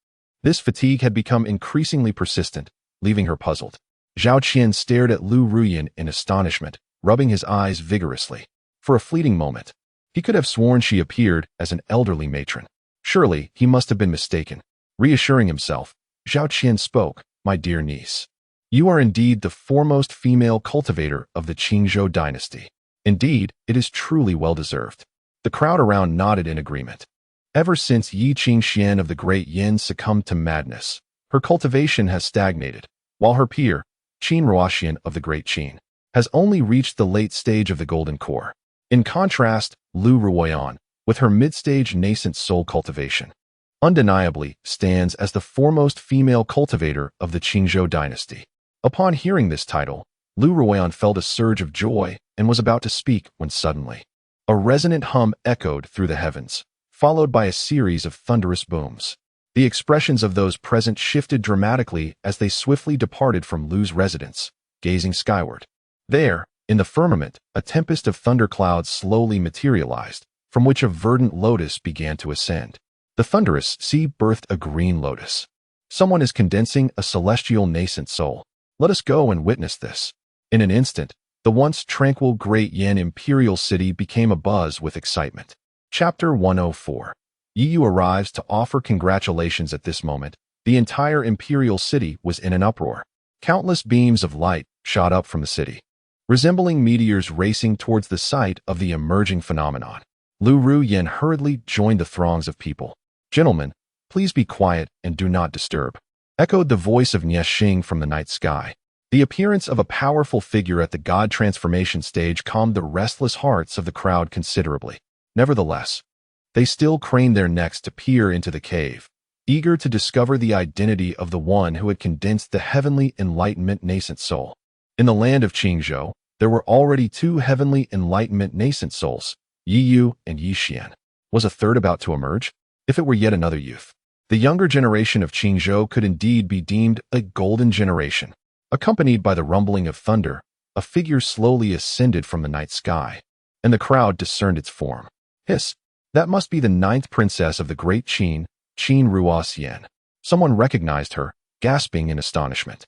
This fatigue had become increasingly persistent, leaving her puzzled. Zhao Qian stared at Lu Ruyan in astonishment, rubbing his eyes vigorously. For a fleeting moment, he could have sworn she appeared as an elderly matron. Surely, he must have been mistaken. Reassuring himself, Zhao Qian spoke, "My dear niece, you are indeed the foremost female cultivator of the Qingzhou dynasty. Indeed, it is truly well-deserved." The crowd around nodded in agreement. Ever since Yi Qingxian of the Great Yin succumbed to madness, her cultivation has stagnated, while her peer, Qin Ruoxian of the Great Qin, has only reached the late stage of the Golden Core. In contrast, Lu Ruoyan, with her mid-stage nascent soul cultivation, undeniably stands as the foremost female cultivator of the Qingzhou dynasty. Upon hearing this title, Lu Ruoyan felt a surge of joy and was about to speak when suddenly, a resonant hum echoed through the heavens, followed by a series of thunderous booms. The expressions of those present shifted dramatically as they swiftly departed from Lu's residence, gazing skyward. There, in the firmament, a tempest of thunderclouds slowly materialized, from which a verdant lotus began to ascend. The thunderous sea birthed a green lotus. Someone is condensing a celestial nascent soul. Let us go and witness this. In an instant, the once tranquil Great Yin imperial city became abuzz with excitement. Chapter 104. Yi Yu arrives to offer congratulations. At this moment, the entire imperial city was in an uproar. Countless beams of light shot up from the city, resembling meteors racing towards the site of the emerging phenomenon. Lu Ruyan hurriedly joined the throngs of people. "Gentlemen, please be quiet and do not disturb," echoed the voice of Nie Xing from the night sky. The appearance of a powerful figure at the god transformation stage calmed the restless hearts of the crowd considerably. Nevertheless, they still craned their necks to peer into the cave, eager to discover the identity of the one who had condensed the heavenly enlightenment nascent soul. In the land of Qingzhou, there were already two heavenly enlightenment nascent souls, Yi Yu and Yi Xian. Was a third about to emerge? If it were yet another youth, the younger generation of Qingzhou could indeed be deemed a golden generation. Accompanied by the rumbling of thunder, a figure slowly ascended from the night sky, and the crowd discerned its form. Hiss! That must be the 9th princess of the Great Qin, Qin Ruoxian. Someone recognized her, gasping in astonishment.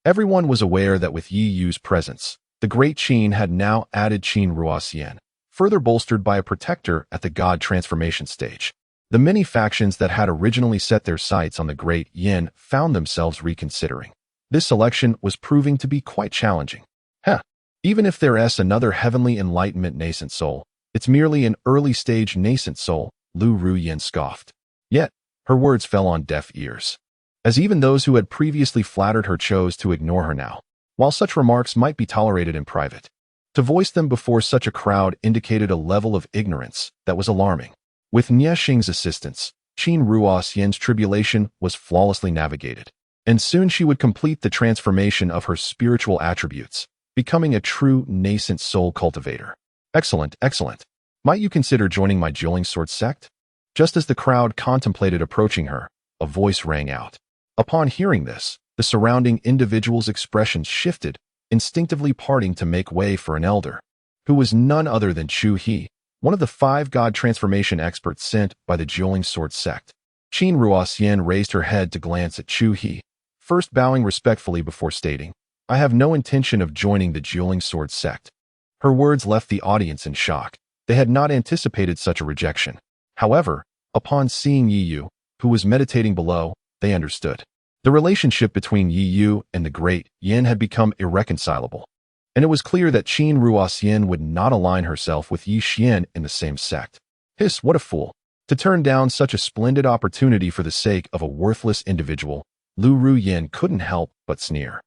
Everyone was aware that with Yi Yu's presence, the Great Qin had now added Qin Ruoxian, further bolstered by a protector at the god transformation stage. The many factions that had originally set their sights on the Great Yin found themselves reconsidering. This selection was proving to be quite challenging. Even if there's another heavenly enlightenment nascent soul, it's merely an early-stage nascent soul, Lu Ruyan scoffed. Yet, her words fell on deaf ears, as even those who had previously flattered her chose to ignore her now. While such remarks might be tolerated in private, to voice them before such a crowd indicated a level of ignorance that was alarming. With Nie Xing's assistance, Qin Ruoxian's tribulation was flawlessly navigated, and soon she would complete the transformation of her spiritual attributes, becoming a true nascent soul cultivator. Excellent, excellent. Might you consider joining my dueling sword sect? Just as the crowd contemplated approaching her, a voice rang out. Upon hearing this, the surrounding individuals' expressions shifted, instinctively parting to make way for an elder, who was none other than Chu He, one of the 5 god transformation experts sent by the dueling sword sect. Qin Ruoxian raised her head to glance at Chu He, first bowing respectfully before stating, "I have no intention of joining the dueling sword sect." Her words left the audience in shock. They had not anticipated such a rejection. However, upon seeing Yi Yu, who was meditating below, they understood. The relationship between Yi Yu and the Great Yin had become irreconcilable, and it was clear that Qin Ruoxian would not align herself with Yi Xian in the same sect. Hiss, what a fool! To turn down such a splendid opportunity for the sake of a worthless individual, Lu Ruyan couldn't help but sneer.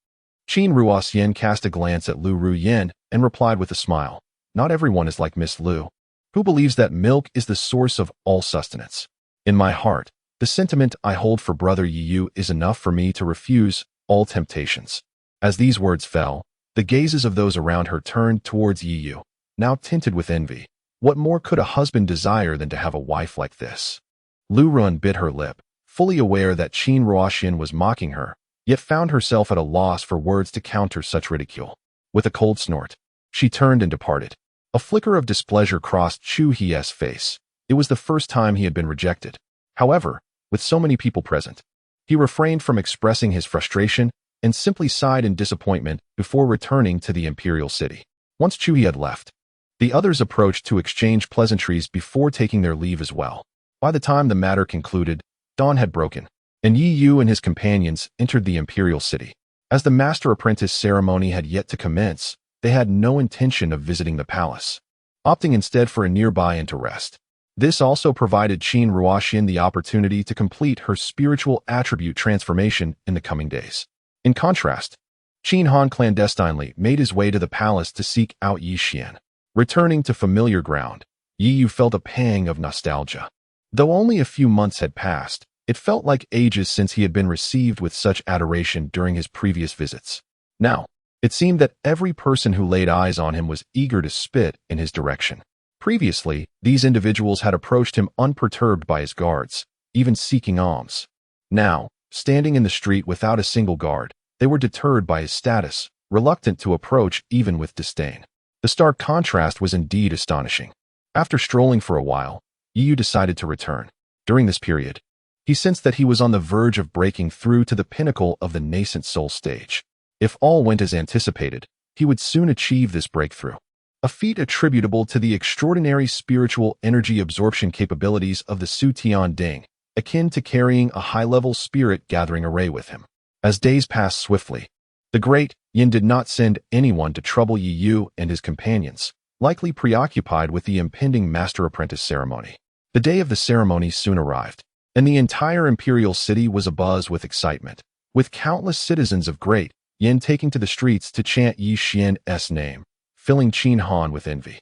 Qin Ruoxian cast a glance at Lu Ruyan and replied with a smile, not everyone is like Miss Lu, who believes that milk is the source of all sustenance. In my heart, the sentiment I hold for Brother Yu is enough for me to refuse all temptations." As these words fell, the gazes of those around her turned towards Yu, now tinted with envy. What more could a husband desire than to have a wife like this? Lu Run bit her lip, fully aware that Qin Ruoxian was mocking her, yet found herself at a loss for words to counter such ridicule. With a cold snort, she turned and departed. A flicker of displeasure crossed Chu Hie's face. It was the first time he had been rejected. However, with so many people present, he refrained from expressing his frustration and simply sighed in disappointment before returning to the imperial city. Once Chu Hie had left, the others approached to exchange pleasantries before taking their leave as well. By the time the matter concluded, dawn had broken, and Yi Yu and his companions entered the imperial city. As the master-apprentice ceremony had yet to commence, they had no intention of visiting the palace, opting instead for a nearby inn to rest. This also provided Qin Ruoxian the opportunity to complete her spiritual attribute transformation in the coming days. In contrast, Qin Han clandestinely made his way to the palace to seek out Yi Xian. Returning to familiar ground, Yi Yu felt a pang of nostalgia. Though only a few months had passed, it felt like ages since he had been received with such adoration during his previous visits. Now, it seemed that every person who laid eyes on him was eager to spit in his direction. Previously, these individuals had approached him unperturbed by his guards, even seeking alms. Now, standing in the street without a single guard, they were deterred by his status, reluctant to approach even with disdain. The stark contrast was indeed astonishing. After strolling for a while, Yi Yu decided to return. During this period, he sensed that he was on the verge of breaking through to the pinnacle of the nascent soul stage. If all went as anticipated, he would soon achieve this breakthrough, a feat attributable to the extraordinary spiritual energy absorption capabilities of the Su Tian Ding, akin to carrying a high-level spirit-gathering array with him. As days passed swiftly, the great Yin did not send anyone to trouble Yi Yu and his companions, likely preoccupied with the impending master-apprentice ceremony. The day of the ceremony soon arrived, and the entire imperial city was abuzz with excitement, with countless citizens of Great Yin taking to the streets to chant Yi Xian's name, filling Qin Han with envy.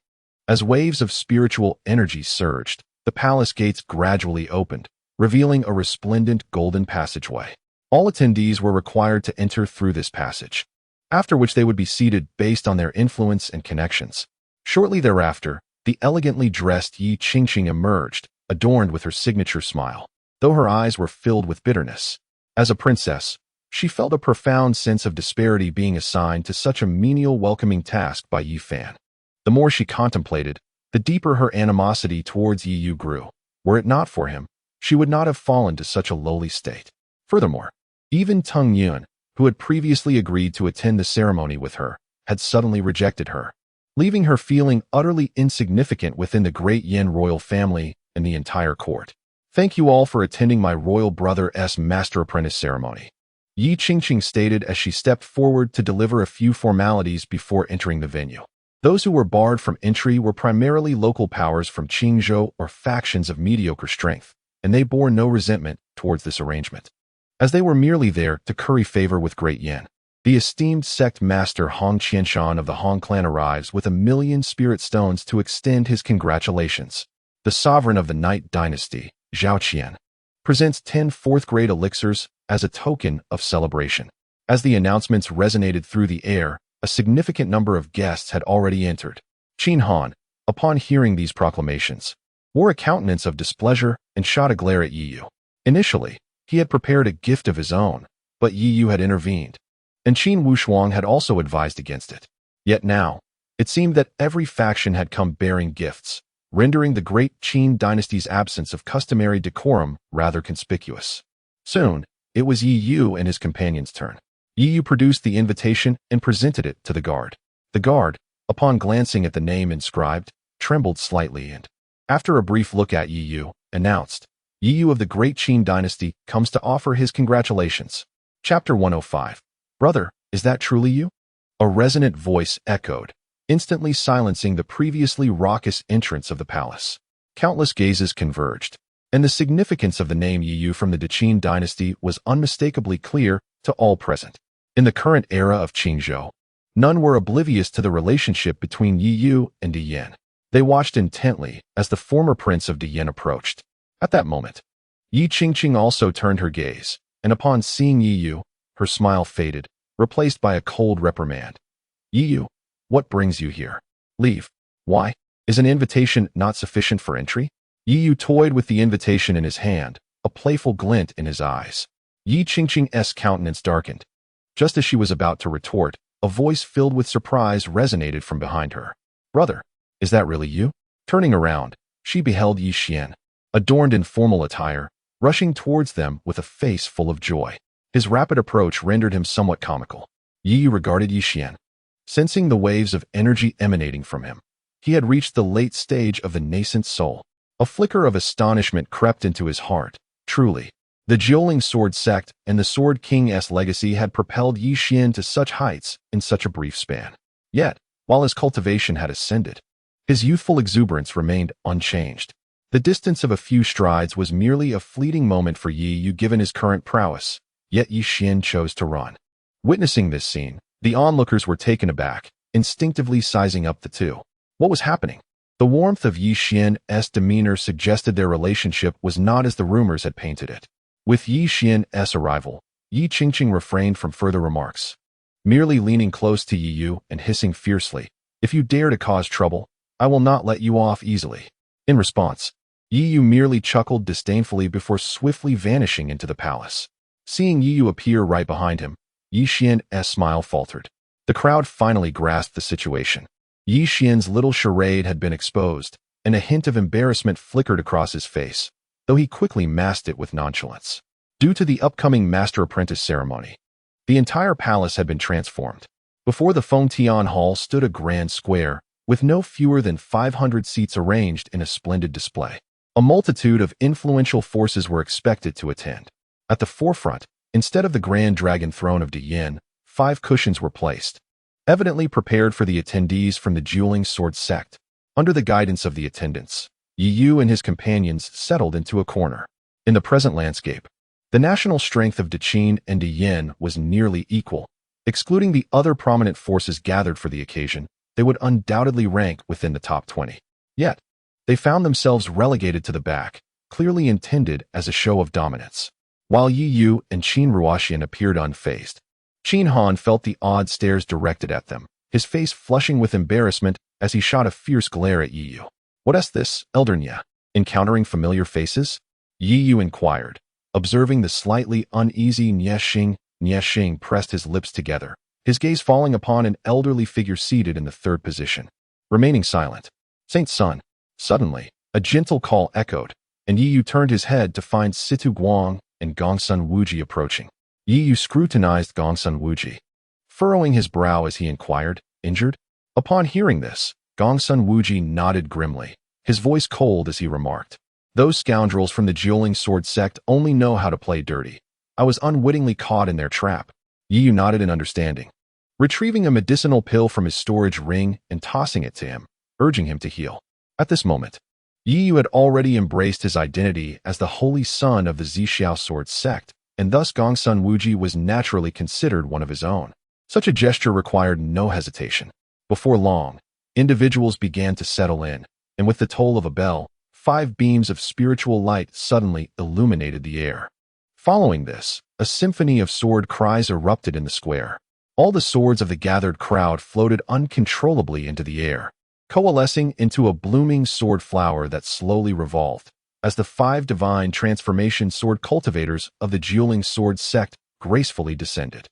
As waves of spiritual energy surged, the palace gates gradually opened, revealing a resplendent golden passageway. All attendees were required to enter through this passage, after which they would be seated based on their influence and connections. Shortly thereafter, the elegantly dressed Yi Qingqing emerged, adorned with her signature smile, though her eyes were filled with bitterness. As a princess, she felt a profound sense of disparity being assigned to such a menial welcoming task by Yi Fan. The more she contemplated, the deeper her animosity towards Yi Yu grew. Were it not for him, she would not have fallen to such a lowly state. Furthermore, even Tung Yun, who had previously agreed to attend the ceremony with her, had suddenly rejected her, leaving her feeling utterly insignificant within the Great Yin royal family and the entire court. "Thank you all for attending my royal brother's master-apprentice ceremony," Yi Qingqing stated as she stepped forward to deliver a few formalities before entering the venue. Those who were barred from entry were primarily local powers from Qingzhou or factions of mediocre strength, and they bore no resentment towards this arrangement, as they were merely there to curry favor with Great Yin. The esteemed sect master Hong Qianshan of the Hong clan arrives with 1,000,000 spirit stones to extend his congratulations. The sovereign of the Night Dynasty, Zhao Qian, presents 10 fourth-grade elixirs as a token of celebration. As the announcements resonated through the air, a significant number of guests had already entered. Qin Han, upon hearing these proclamations, wore a countenance of displeasure and shot a glare at Yi Yu. Initially, he had prepared a gift of his own, but Yi Yu had intervened, and Qin Wushuang had also advised against it. Yet now, it seemed that every faction had come bearing gifts, rendering the great Qin dynasty's absence of customary decorum rather conspicuous. Soon, it was Yi Yu and his companion's turn. Yi Yu produced the invitation and presented it to the guard. The guard, upon glancing at the name inscribed, trembled slightly and, after a brief look at Yi Yu, announced, "Yi Yu of the Great Qin Dynasty comes to offer his congratulations." Chapter 105. "Brother, is that truly you?" A resonant voice echoed, instantly silencing the previously raucous entrance of the palace. Countless gazes converged, and the significance of the name Yi Yu from the Qin Dynasty was unmistakably clear to all present. In the current era of Qingzhou, None were oblivious to the relationship between Yi Yu and Di Yin. They watched intently as the former prince of Di Yin approached. At that moment, Yi Qingqing also turned her gaze, and upon seeing Yi Yu, her smile faded, replaced by a cold reprimand. Yi Yu, what brings you here? Leave. Why? Is an invitation not sufficient for entry? Yi Yu toyed with the invitation in his hand, a playful glint in his eyes. Yi Qingqing's countenance darkened. Just as she was about to retort, a voice filled with surprise resonated from behind her. Brother, is that really you? Turning around, she beheld Yi Xian, adorned in formal attire, rushing towards them with a face full of joy. His rapid approach rendered him somewhat comical. Yi regarded Yi Xian. Sensing the waves of energy emanating from him, he had reached the late stage of the nascent soul. A flicker of astonishment crept into his heart. Truly, the Jiuling sword sect and the Sword King's legacy had propelled Yi Xian to such heights in such a brief span. Yet, while his cultivation had ascended, his youthful exuberance remained unchanged. The distance of a few strides was merely a fleeting moment for Yi Yu given his current prowess, yet Yi Xian chose to run. Witnessing this scene, the onlookers were taken aback, instinctively sizing up the two. What was happening? The warmth of Yi Xian's demeanor suggested their relationship was not as the rumors had painted it. With Yi Xian's arrival, Yi Qingqing refrained from further remarks, merely leaning close to Yi Yu and hissing fiercely, "If you dare to cause trouble, I will not let you off easily." In response, Yi Yu merely chuckled disdainfully before swiftly vanishing into the palace. Seeing Yi Yu appear right behind him, Yi Xian's smile faltered. The crowd finally grasped the situation. Yi Xian's little charade had been exposed, and a hint of embarrassment flickered across his face, though he quickly masked it with nonchalance. Due to the upcoming master-apprentice ceremony, the entire palace had been transformed. Before the Fengtian Hall stood a grand square, with no fewer than 500 seats arranged in a splendid display. A multitude of influential forces were expected to attend. At the forefront, instead of the grand dragon throne of Di Yin, 5 cushions were placed, evidently prepared for the attendees from the Jiuling sword sect. Under the guidance of the attendants, Yi Yu and his companions settled into a corner. In the present landscape, the national strength of Deqin and Di Yin was nearly equal. Excluding the other prominent forces gathered for the occasion, they would undoubtedly rank within the top 20. Yet, they found themselves relegated to the back, clearly intended as a show of dominance. While Yi Yu and Qin Ruoxian appeared unfazed, Qin Han felt the odd stares directed at them, his face flushing with embarrassment as he shot a fierce glare at Yi Yu. "What's this, Elder Nya? Encountering familiar faces?" Yi Yu inquired. Observing the slightly uneasy Nye Xing pressed his lips together, his gaze falling upon an elderly figure seated in the third position. Remaining silent. "Saint Sun." Suddenly, a gentle call echoed, and Yi Yu turned his head to find Situ Guang and Gongsun Wuji approaching. Yi Yu scrutinized Gongsun Wuji, furrowing his brow as he inquired, "Injured?" Upon hearing this, Gongsun Wuji nodded grimly, his voice cold as he remarked, "Those scoundrels from the Jiuling sword sect only know how to play dirty. I was unwittingly caught in their trap." Yi Yu nodded in understanding, retrieving a medicinal pill from his storage ring and tossing it to him, urging him to heal. At this moment, Yi Yu had already embraced his identity as the holy son of the Zixiao sword sect, and thus Gongsun Wuji was naturally considered one of his own. Such a gesture required no hesitation. Before long, individuals began to settle in, and with the toll of a bell, 5 beams of spiritual light suddenly illuminated the air. Following this, a symphony of sword cries erupted in the square. All the swords of the gathered crowd floated uncontrollably into the air, coalescing into a blooming sword flower that slowly revolved, as the 5 divine transformation sword cultivators of the Jiuling sword sect gracefully descended.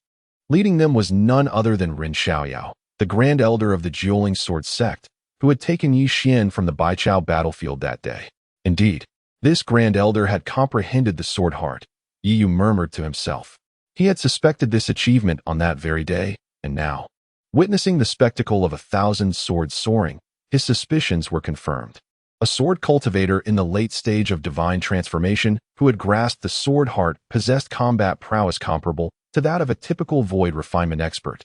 Leading them was none other than Ren Xiaoyao, the grand elder of the Jiuling sword sect, who had taken Yi Xian from the Baichao battlefield that day. Indeed, this grand elder had comprehended the sword heart, Yi Yu murmured to himself. He had suspected this achievement on that very day, and now, witnessing the spectacle of 1,000 swords soaring, his suspicions were confirmed. A sword cultivator in the late stage of divine transformation who had grasped the sword heart possessed combat prowess comparable to that of a typical void refinement expert.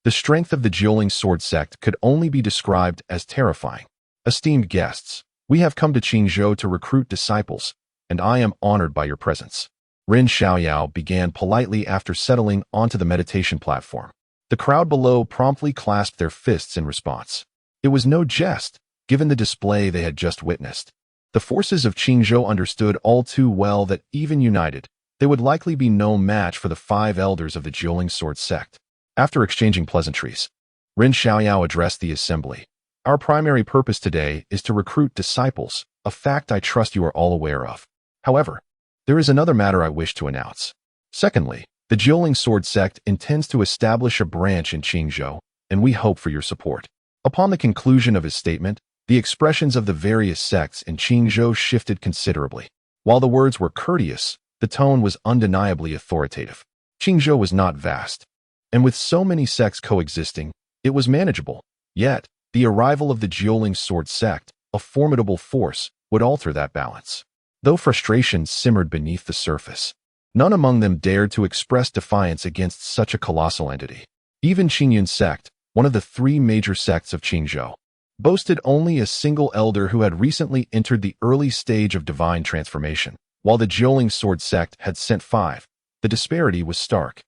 The strength of the Jiuling sword sect could only be described as terrifying. "Esteemed guests, we have come to Qingzhou to recruit disciples, and I am honored by your presence." Ren Xiaoyao began politely after settling onto the meditation platform. The crowd below promptly clasped their fists in response. It was no jest, given the display they had just witnessed. The forces of Qingzhou understood all too well that even united, they would likely be no match for the 5 elders of the Jiuling Sword sect. After exchanging pleasantries, Ren Xiaoyao addressed the assembly. Our primary purpose today is to recruit disciples, a fact I trust you are all aware of. However, there is another matter I wish to announce. Secondly, the Jiuling Sword sect intends to establish a branch in Qingzhou, and we hope for your support. Upon the conclusion of his statement, the expressions of the various sects in Qingzhou shifted considerably. While the words were courteous, the tone was undeniably authoritative. Qingzhou was not vast, and with so many sects coexisting, it was manageable. Yet, the arrival of the Jiuling Sword sect, a formidable force, would alter that balance. Though frustration simmered beneath the surface, none among them dared to express defiance against such a colossal entity. Even Qingyun's sect, one of the 3 major sects of Qingzhou, boasted only a single elder who had recently entered the early stage of divine transformation, while the Jiuling Sword sect had sent 5. The disparity was stark.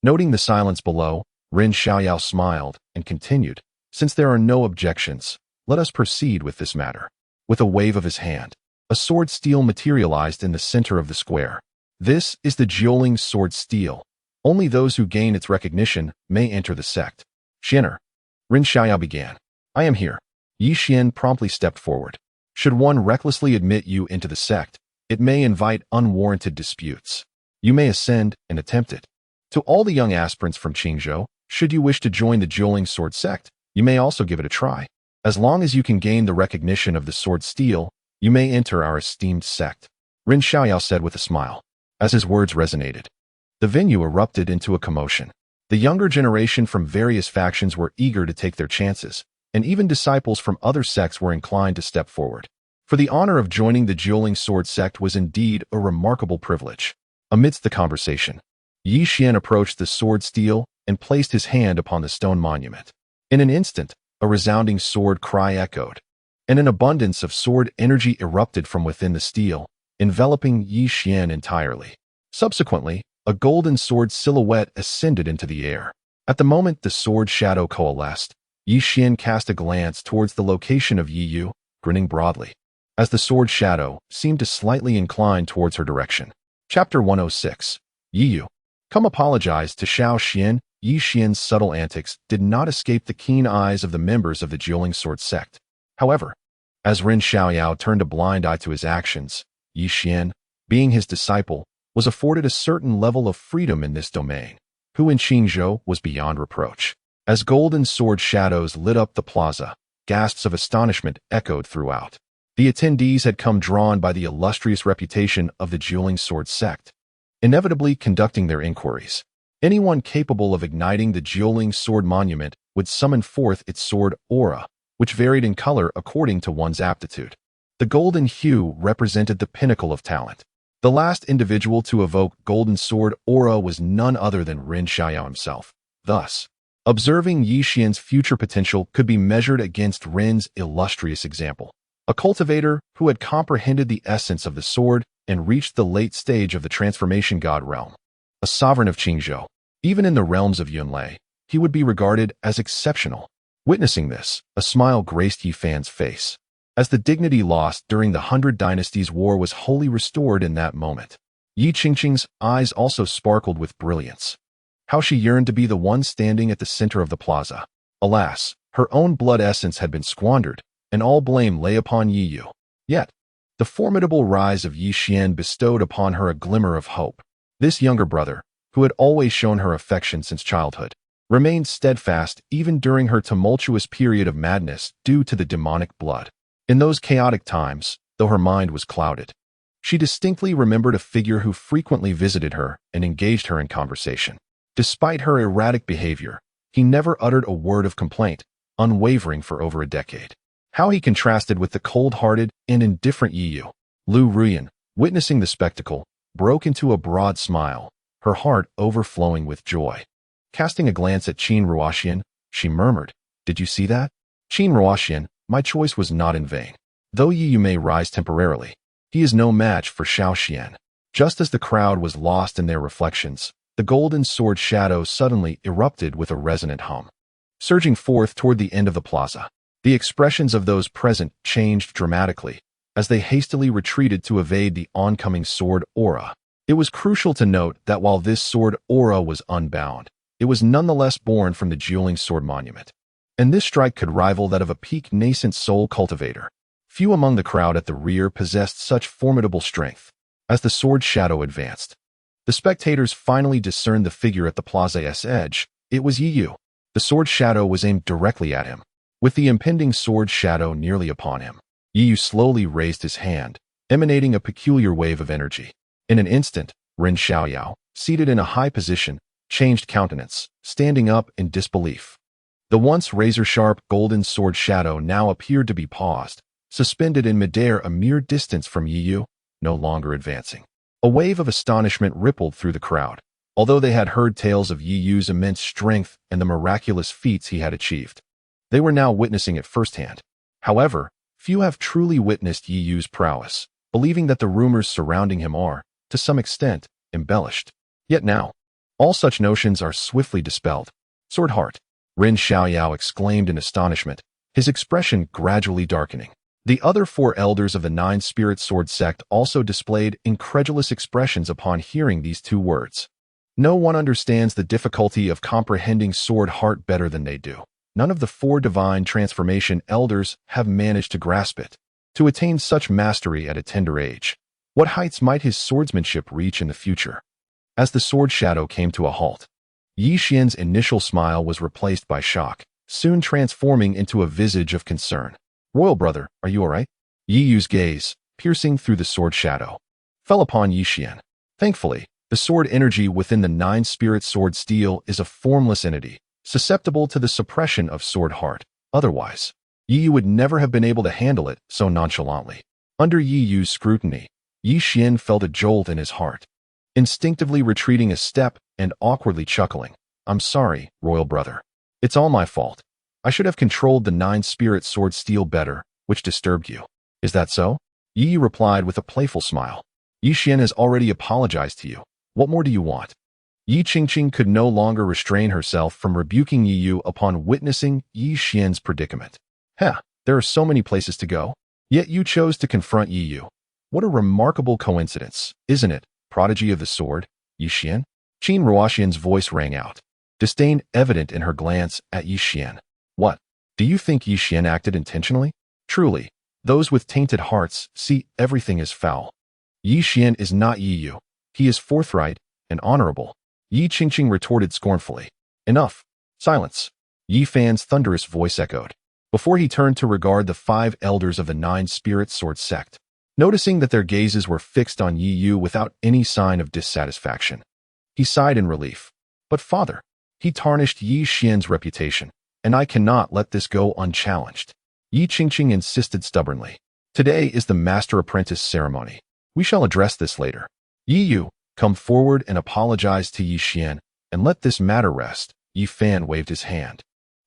Noting the silence below, Ren Xiaoyao smiled and continued, "Since there are no objections, let us proceed with this matter." With a wave of his hand, a sword steel materialized in the center of the square. This is the Jiuling Sword Steel. Only those who gain its recognition may enter the sect. Xianer, Ren Xiaoyao began. "I am here." Yi Xian promptly stepped forward. "Should one recklessly admit you into the sect, it may invite unwarranted disputes. You may ascend and attempt it. To all the young aspirants from Qingzhou, should you wish to join the Jiuling Sword sect, you may also give it a try. As long as you can gain the recognition of the Sword Steel, you may enter our esteemed sect," Ren Xiaoyao said with a smile. As his words resonated, the venue erupted into a commotion. The younger generation from various factions were eager to take their chances, and even disciples from other sects were inclined to step forward. For the honor of joining the Jiuling Sword sect was indeed a remarkable privilege. Amidst the conversation, Yi Xian approached the sword steel and placed his hand upon the stone monument. In an instant, a resounding sword cry echoed, and an abundance of sword energy erupted from within the steel, enveloping Yi Xian entirely. Subsequently, a golden sword silhouette ascended into the air. At the moment the sword shadow coalesced, Yi Xian cast a glance towards the location of Yi Yu, grinning broadly, as the sword shadow seemed to slightly incline towards her direction. Chapter 106. Yi Yu. Come apologize to Xiao Xian. Yi Xian's subtle antics did not escape the keen eyes of the members of the Jiuling Sword sect. However, as Ren Xiaoyao turned a blind eye to his actions, Yi Xian, being his disciple, was afforded a certain level of freedom in this domain, who in Qingzhou was beyond reproach. As golden sword shadows lit up the plaza, gasps of astonishment echoed throughout. The attendees had come drawn by the illustrious reputation of the Jiuling Sword sect, inevitably conducting their inquiries. Anyone capable of igniting the Jiuling Sword monument would summon forth its sword aura, which varied in color according to one's aptitude. The golden hue represented the pinnacle of talent. The last individual to evoke golden sword aura was none other than Ren Xiaoyao himself. Thus, observing Yi Xian's future potential could be measured against Ren's illustrious example. A cultivator who had comprehended the essence of the sword and reached the late stage of the transformation god realm. A sovereign of Qingzhou. Even in the realms of Yunlei, he would be regarded as exceptional. Witnessing this, a smile graced Yi Fan's face, as the dignity lost during the 100 Dynasties War was wholly restored in that moment. Yi Qingqing's eyes also sparkled with brilliance. How she yearned to be the one standing at the center of the plaza. Alas, her own blood essence had been squandered, and all blame lay upon Yi Yu. Yet, the formidable rise of Yi Xian bestowed upon her a glimmer of hope. This younger brother, who had always shown her affection since childhood, remained steadfast even during her tumultuous period of madness due to the demonic blood. In those chaotic times, though her mind was clouded, she distinctly remembered a figure who frequently visited her and engaged her in conversation. Despite her erratic behavior, he never uttered a word of complaint, unwavering for over a decade. How he contrasted with the cold-hearted and indifferent Yi Yu. Lu Ruyan, witnessing the spectacle, broke into a broad smile, her heart overflowing with joy. Casting a glance at Qin Ruoxian, she murmured, "Did you see that? Qin Ruoxian, my choice was not in vain. Though Yi Yu may rise temporarily, he is no match for Xiao Xian." Just as the crowd was lost in their reflections, the golden sword shadow suddenly erupted with a resonant hum, surging forth toward the end of the plaza. The expressions of those present changed dramatically as they hastily retreated to evade the oncoming sword aura. It was crucial to note that while this sword aura was unbound, it was nonetheless born from the dueling sword monument, and this strike could rival that of a peak nascent soul cultivator. Few among the crowd at the rear possessed such formidable strength. As the sword shadow advanced, the spectators finally discerned the figure at the plaza's edge. It was Yi Yu. The sword shadow was aimed directly at him. With the impending sword shadow nearly upon him, Yi Yu slowly raised his hand, emanating a peculiar wave of energy. In an instant, Ren Xiaoyao, seated in a high position, changed countenance, standing up in disbelief. The once razor-sharp golden sword shadow now appeared to be paused, suspended in midair a mere distance from Yi Yu, no longer advancing. A wave of astonishment rippled through the crowd, although they had heard tales of Yi Yu's immense strength and the miraculous feats he had achieved. They were now witnessing it firsthand. However, few have truly witnessed Yi Yu's prowess, believing that the rumors surrounding him are, to some extent, embellished. Yet now, all such notions are swiftly dispelled. Sword Heart, Ren Xiaoyao exclaimed in astonishment, his expression gradually darkening. The other 4 elders of the Nine Spirit Sword sect also displayed incredulous expressions upon hearing these 2 words. No one understands the difficulty of comprehending Sword Heart better than they do. None of the 4 divine transformation elders have managed to grasp it. To attain such mastery at a tender age, what heights might his swordsmanship reach in the future? As the sword shadow came to a halt, Yi Xian's initial smile was replaced by shock, soon transforming into a visage of concern. Royal brother, are you all right? Yi Yu's gaze, piercing through the sword shadow, fell upon Yi Xian. Thankfully, the sword energy within the Nine Spirit Sword steel is a formless entity, susceptible to the suppression of Sword Heart. Otherwise, Yi Yu would never have been able to handle it so nonchalantly. Under Yi Yu's scrutiny, Yi Xian felt a jolt in his heart, instinctively retreating a step and awkwardly chuckling. I'm sorry, royal brother. It's all my fault. I should have controlled the Nine Spirit Sword steel better, which disturbed you. Is that so? Yi Yu replied with a playful smile. Yi Xian has already apologized to you. What more do you want? Yi Qingqing could no longer restrain herself from rebuking Yi Yu upon witnessing Yi Xian's predicament. There are so many places to go. Yet you chose to confront Yi Yu. What a remarkable coincidence, isn't it, prodigy of the sword, Yi Xian? Qin Ruoxian's voice rang out, disdain evident in her glance at Yi Xian. What? Do you think Yi Xian acted intentionally? Truly, those with tainted hearts see everything as foul. Yi Xian is not Yi Yu. He is forthright and honorable. Yi Qingqing retorted scornfully. Enough. Silence. Yi Fan's thunderous voice echoed, before he turned to regard the 5 elders of the Nine Spirit Sword sect. Noticing that their gazes were fixed on Yi Yu without any sign of dissatisfaction, he sighed in relief. But father, he tarnished Yi Xian's reputation, and I cannot let this go unchallenged. Yi Qingqing insisted stubbornly. Today is the master-apprentice ceremony. We shall address this later. Yi Yu, come forward and apologize to Yi Xian, and let this matter rest. Yi Fan waved his hand,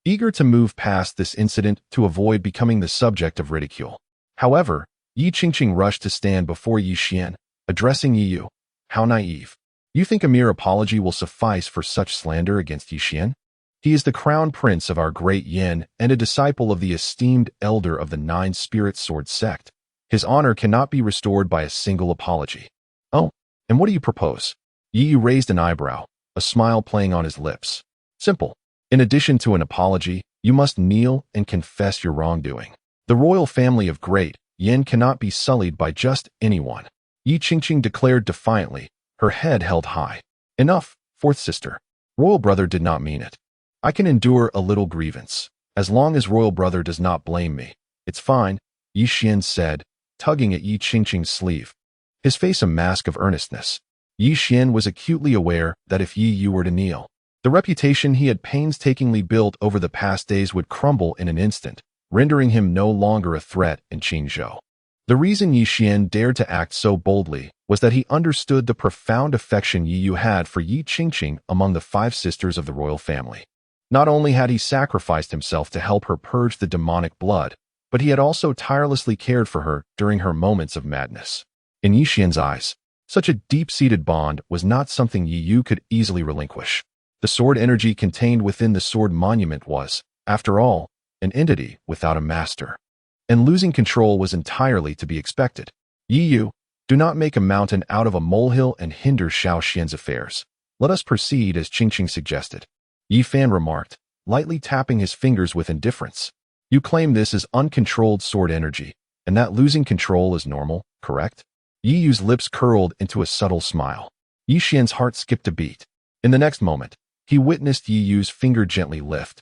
eager to move past this incident to avoid becoming the subject of ridicule. However, Yi Qingqing rushed to stand before Yi Xian, addressing Yi Yu. How naive. You think a mere apology will suffice for such slander against Yi Xian? He is the crown prince of our great Yin and a disciple of the esteemed elder of the Nine Spirit Sword sect. His honor cannot be restored by a single apology. Oh, and what do you propose? Yi Yu raised an eyebrow, a smile playing on his lips. Simple. In addition to an apology, you must kneel and confess your wrongdoing. The royal family of great Yin cannot be sullied by just anyone. Yi Qingqing declared defiantly, her head held high. Enough, fourth sister. Royal brother did not mean it. I can endure a little grievance, as long as royal brother does not blame me. It's fine, Yi Xian said, tugging at Yi Qingqing's sleeve, his face a mask of earnestness. Yi Xian was acutely aware that if Yi Yu were to kneel, the reputation he had painstakingly built over the past days would crumble in an instant, rendering him no longer a threat in Qingzhou. The reason Yi Xian dared to act so boldly was that he understood the profound affection Yi Yu had for Yi Qingqing among the 5 sisters of the royal family. Not only had he sacrificed himself to help her purge the demonic blood, but he had also tirelessly cared for her during her moments of madness. In Yi Xian's eyes, Such a deep-seated bond was not something Yi Yu could easily relinquish. The sword energy contained within the sword monument was, after all, an entity without a master. And losing control was entirely to be expected. Yi Yu, do not make a mountain out of a molehill and hinder Xiao Xian's affairs. Let us proceed as Qingqing suggested. Yi Fan remarked, lightly tapping his fingers with indifference. You claim this is uncontrolled sword energy, and that losing control is normal, correct? Yi Yu's lips curled into a subtle smile. Yi Xian's heart skipped a beat. In the next moment, he witnessed Yi Yu's finger gently lift,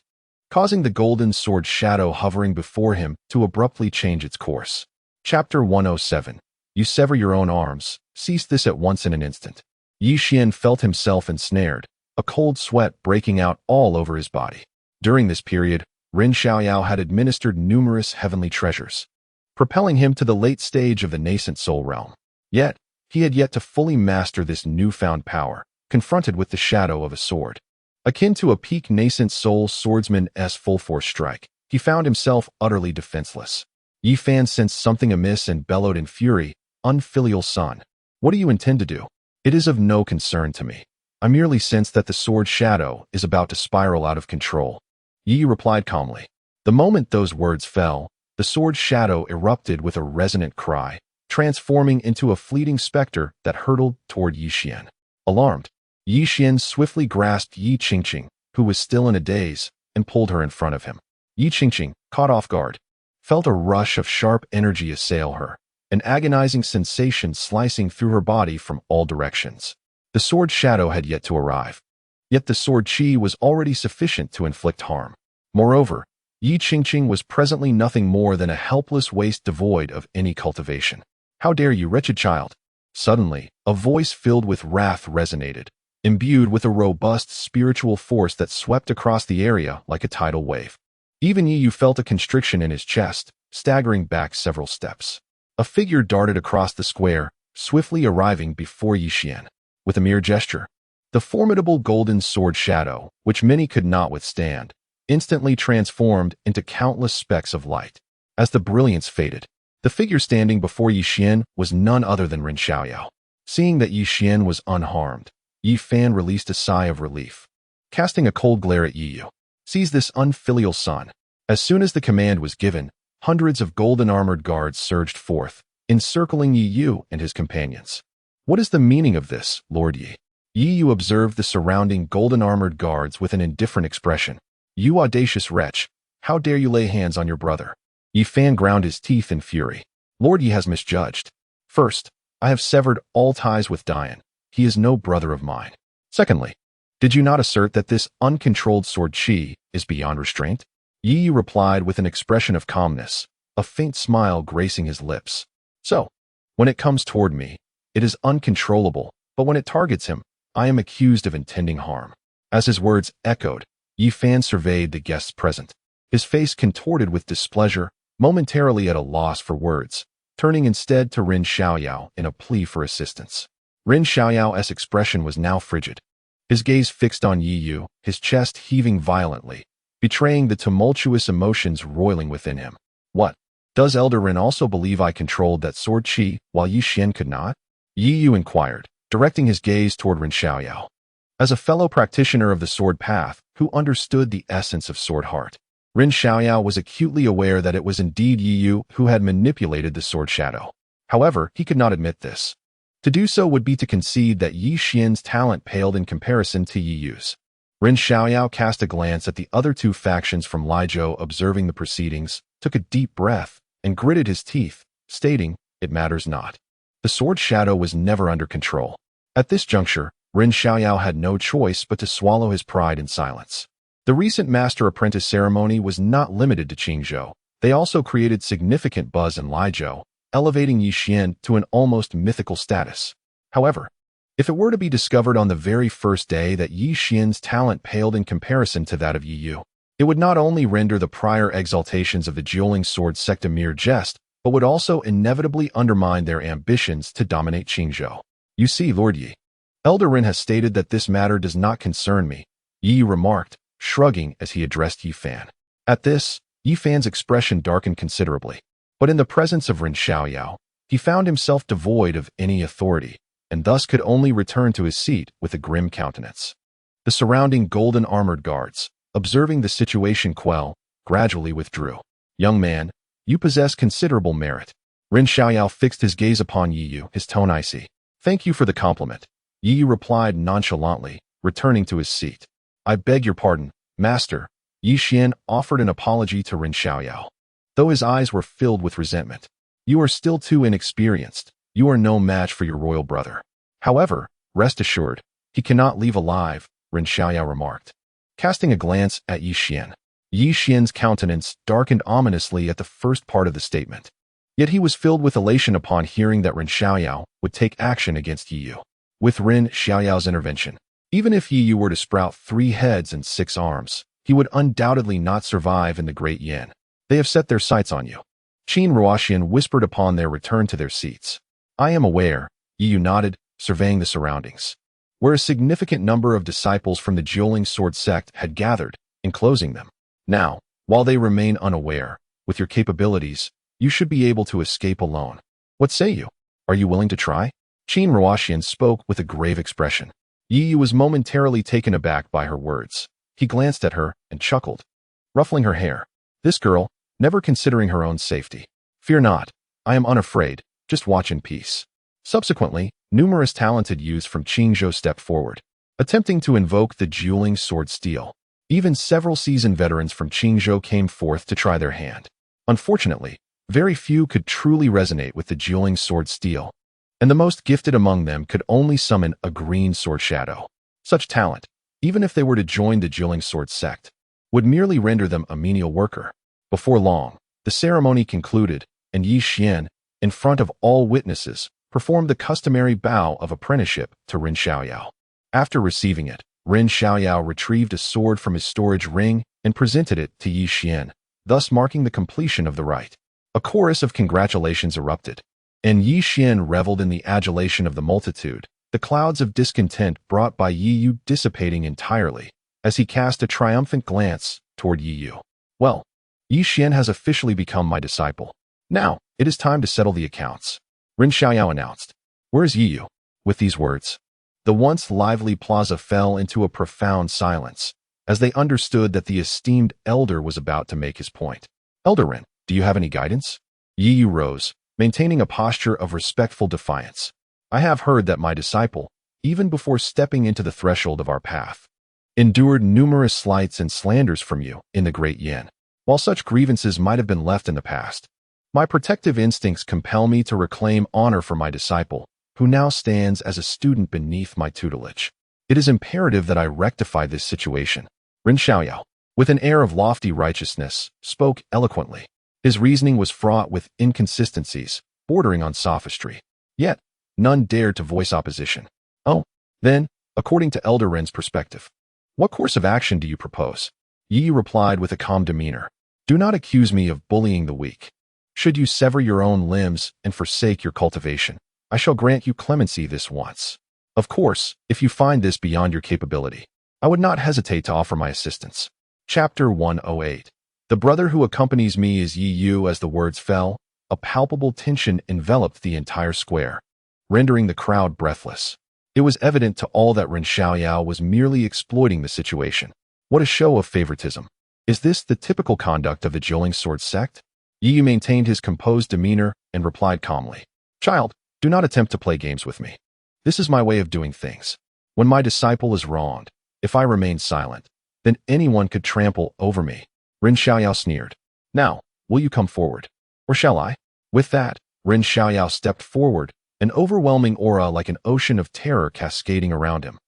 causing the golden sword shadow hovering before him to abruptly change its course. Chapter 107. You sever your own arms. Cease this at once in an instant. Yi Xian felt himself ensnared, a cold sweat breaking out all over his body. During this period, Ren Xiaoyao had administered numerous heavenly treasures, propelling him to the late stage of the nascent soul realm. Yet, he had yet to fully master this newfound power, confronted with the shadow of a sword. Akin to a peak nascent soul swordsman's full-force strike, he found himself utterly defenseless. Yi Fan sensed something amiss and bellowed in fury, "Unfilial son, what do you intend to do? It is of no concern to me. I merely sense that the sword shadow is about to spiral out of control." Yi replied calmly. The moment those words fell, the sword shadow erupted with a resonant cry, transforming into a fleeting specter that hurtled toward Yi Xian. Alarmed, Yi Xian swiftly grasped Yi Qingqing, who was still in a daze, and pulled her in front of him. Yi Qingqing, caught off guard, felt a rush of sharp energy assail her, an agonizing sensation slicing through her body from all directions. The sword shadow had yet to arrive, yet the sword qi was already sufficient to inflict harm. Moreover, Yi Qingqing was presently nothing more than a helpless waste devoid of any cultivation. "How dare you, wretched child!" Suddenly, a voice filled with wrath resonated, imbued with a robust spiritual force that swept across the area like a tidal wave. Even Yi Yu felt a constriction in his chest, staggering back several steps. A figure darted across the square, swiftly arriving before Yi Xian. With a mere gesture, the formidable golden sword shadow, which many could not withstand, instantly transformed into countless specks of light. As the brilliance faded, the figure standing before Yi Xian was none other than Ren Xiaoyao. Seeing that Yi Xian was unharmed, Yi Fan released a sigh of relief, casting a cold glare at Yi Yu. "Seize this unfilial son." As soon as the command was given, hundreds of golden armored guards surged forth, encircling Yi Yu and his companions. "What is the meaning of this, Lord Yi?" Yi Yu observed the surrounding golden armored guards with an indifferent expression. "You audacious wretch, how dare you lay hands on your brother?" Yi Fan ground his teeth in fury. "Lord Yi has misjudged. First, I have severed all ties with Dian. He is no brother of mine. Secondly, did you not assert that this uncontrolled sword qi is beyond restraint?" Yi Yu replied with an expression of calmness, a faint smile gracing his lips. "So, when it comes toward me, it is uncontrollable, but when it targets him, I am accused of intending harm." As his words echoed, Yi Fan surveyed the guests present, his face contorted with displeasure, momentarily at a loss for words, turning instead to Ren Xiaoyao in a plea for assistance. Ren Xiaoyao's expression was now frigid, his gaze fixed on Yi Yu, his chest heaving violently, betraying the tumultuous emotions roiling within him. "What? Does Elder Ren also believe I controlled that sword qi while Yi Xian could not?" Yi Yu inquired, directing his gaze toward Ren Xiaoyao. As a fellow practitioner of the sword path who understood the essence of sword heart, Ren Xiaoyao was acutely aware that it was indeed Yi Yu who had manipulated the sword shadow. However, he could not admit this. To do so would be to concede that Yi Xian's talent paled in comparison to Yi Yu's. Ren Xiaoyao cast a glance at the other two factions from Lizhou observing the proceedings, took a deep breath, and gritted his teeth, stating, "It matters not. The sword shadow was never under control." At this juncture, Ren Xiaoyao had no choice but to swallow his pride in silence. The recent master-apprentice ceremony was not limited to Qingzhou. They also created significant buzz in Lizhou, elevating Yi Xian to an almost mythical status. However, if it were to be discovered on the very first day that Yi Xian's talent paled in comparison to that of Yi Yu, it would not only render the prior exaltations of the dueling sword sect a mere jest, but would also inevitably undermine their ambitions to dominate Qingzhou. "You see, Lord Yi, Elder Ren has stated that this matter does not concern me," Yi remarked, shrugging as he addressed Yi Fan. At this, Yi Fan's expression darkened considerably, but in the presence of Ren Xiaoyao, he found himself devoid of any authority, and thus could only return to his seat with a grim countenance. The surrounding golden-armored guards, observing the situation gradually withdrew. "Young man, you possess considerable merit." Ren Xiaoyao fixed his gaze upon Yi Yu, his tone icy. "Thank you for the compliment," Yi Yu replied nonchalantly, returning to his seat. "I beg your pardon, master." Yi Xian offered an apology to Ren Xiaoyao, though his eyes were filled with resentment. "You are still too inexperienced. You are no match for your royal brother. However, rest assured, he cannot leave alive," Ren Xiaoyao remarked, casting a glance at Yi Xian. Yi Xian's countenance darkened ominously at the first part of the statement. Yet he was filled with elation upon hearing that Ren Xiaoyao would take action against Yi Yu. With Ren Xiaoyao's intervention, even if Yi Yu were to sprout 3 heads and 6 arms, he would undoubtedly not survive in the Great Yin. "They have set their sights on you," Qin Ruoxian whispered upon their return to their seats. "I am aware," Yi Yu nodded, surveying the surroundings, where a significant number of disciples from the Dueling Sword sect had gathered, enclosing them. "Now, while they remain unaware, with your capabilities, you should be able to escape alone. What say you? Are you willing to try?" Qin Ruoxian spoke with a grave expression. Yi Yu was momentarily taken aback by her words. He glanced at her and chuckled, ruffling her hair. This girl, never considering her own safety. "Fear not, I am unafraid, just watch in peace." Subsequently, numerous talented youths from Qingzhou stepped forward, attempting to invoke the Dueling Sword steel. Even several seasoned veterans from Qingzhou came forth to try their hand. Unfortunately, very few could truly resonate with the Dueling Sword steel, and the most gifted among them could only summon a green sword shadow. Such talent, even if they were to join the Dueling Sword sect, would merely render them a menial worker. Before long, the ceremony concluded, and Yi Xian, in front of all witnesses, performed the customary bow of apprenticeship to Ren Xiaoyao. After receiving it, Ren Xiaoyao retrieved a sword from his storage ring and presented it to Yi Xian, thus marking the completion of the rite. A chorus of congratulations erupted, and Yi Xian reveled in the adulation of the multitude, the clouds of discontent brought by Yi Yu dissipating entirely, as he cast a triumphant glance toward Yi Yu. "Well, Yi Xian has officially become my disciple. Now, it is time to settle the accounts," Ren Xiaoyao announced. "Where is Yi Yu?" With these words, the once lively plaza fell into a profound silence, as they understood that the esteemed elder was about to make his point. "Elder Ren, do you have any guidance?" Yi Yu rose, maintaining a posture of respectful defiance. "I have heard that my disciple, even before stepping into the threshold of our path, endured numerous slights and slanders from you in the Great Yin. While such grievances might have been left in the past, my protective instincts compel me to reclaim honor for my disciple, who now stands as a student beneath my tutelage. It is imperative that I rectify this situation." Ren Xiaoyao, with an air of lofty righteousness, spoke eloquently. His reasoning was fraught with inconsistencies, bordering on sophistry. Yet, none dared to voice opposition. "Oh, then, according to Elder Ren's perspective, what course of action do you propose?" Yi replied with a calm demeanor. "Do not accuse me of bullying the weak. Should you sever your own limbs and forsake your cultivation, I shall grant you clemency this once. Of course, if you find this beyond your capability, I would not hesitate to offer my assistance." Chapter 108. The brother who accompanies me is Yi Yu. As the words fell, a palpable tension enveloped the entire square, rendering the crowd breathless. It was evident to all that Ren Xiaoyao was merely exploiting the situation. What a show of favoritism. Is this the typical conduct of the Dueling Sword sect? Yi Yu maintained his composed demeanor and replied calmly, "Child, do not attempt to play games with me. This is my way of doing things. When my disciple is wronged, if I remain silent, then anyone could trample over me." Ren Xiaoyao sneered. "Now, will you come forward? Or shall I?" With that, Ren Xiaoyao stepped forward, an overwhelming aura like an ocean of terror cascading around him.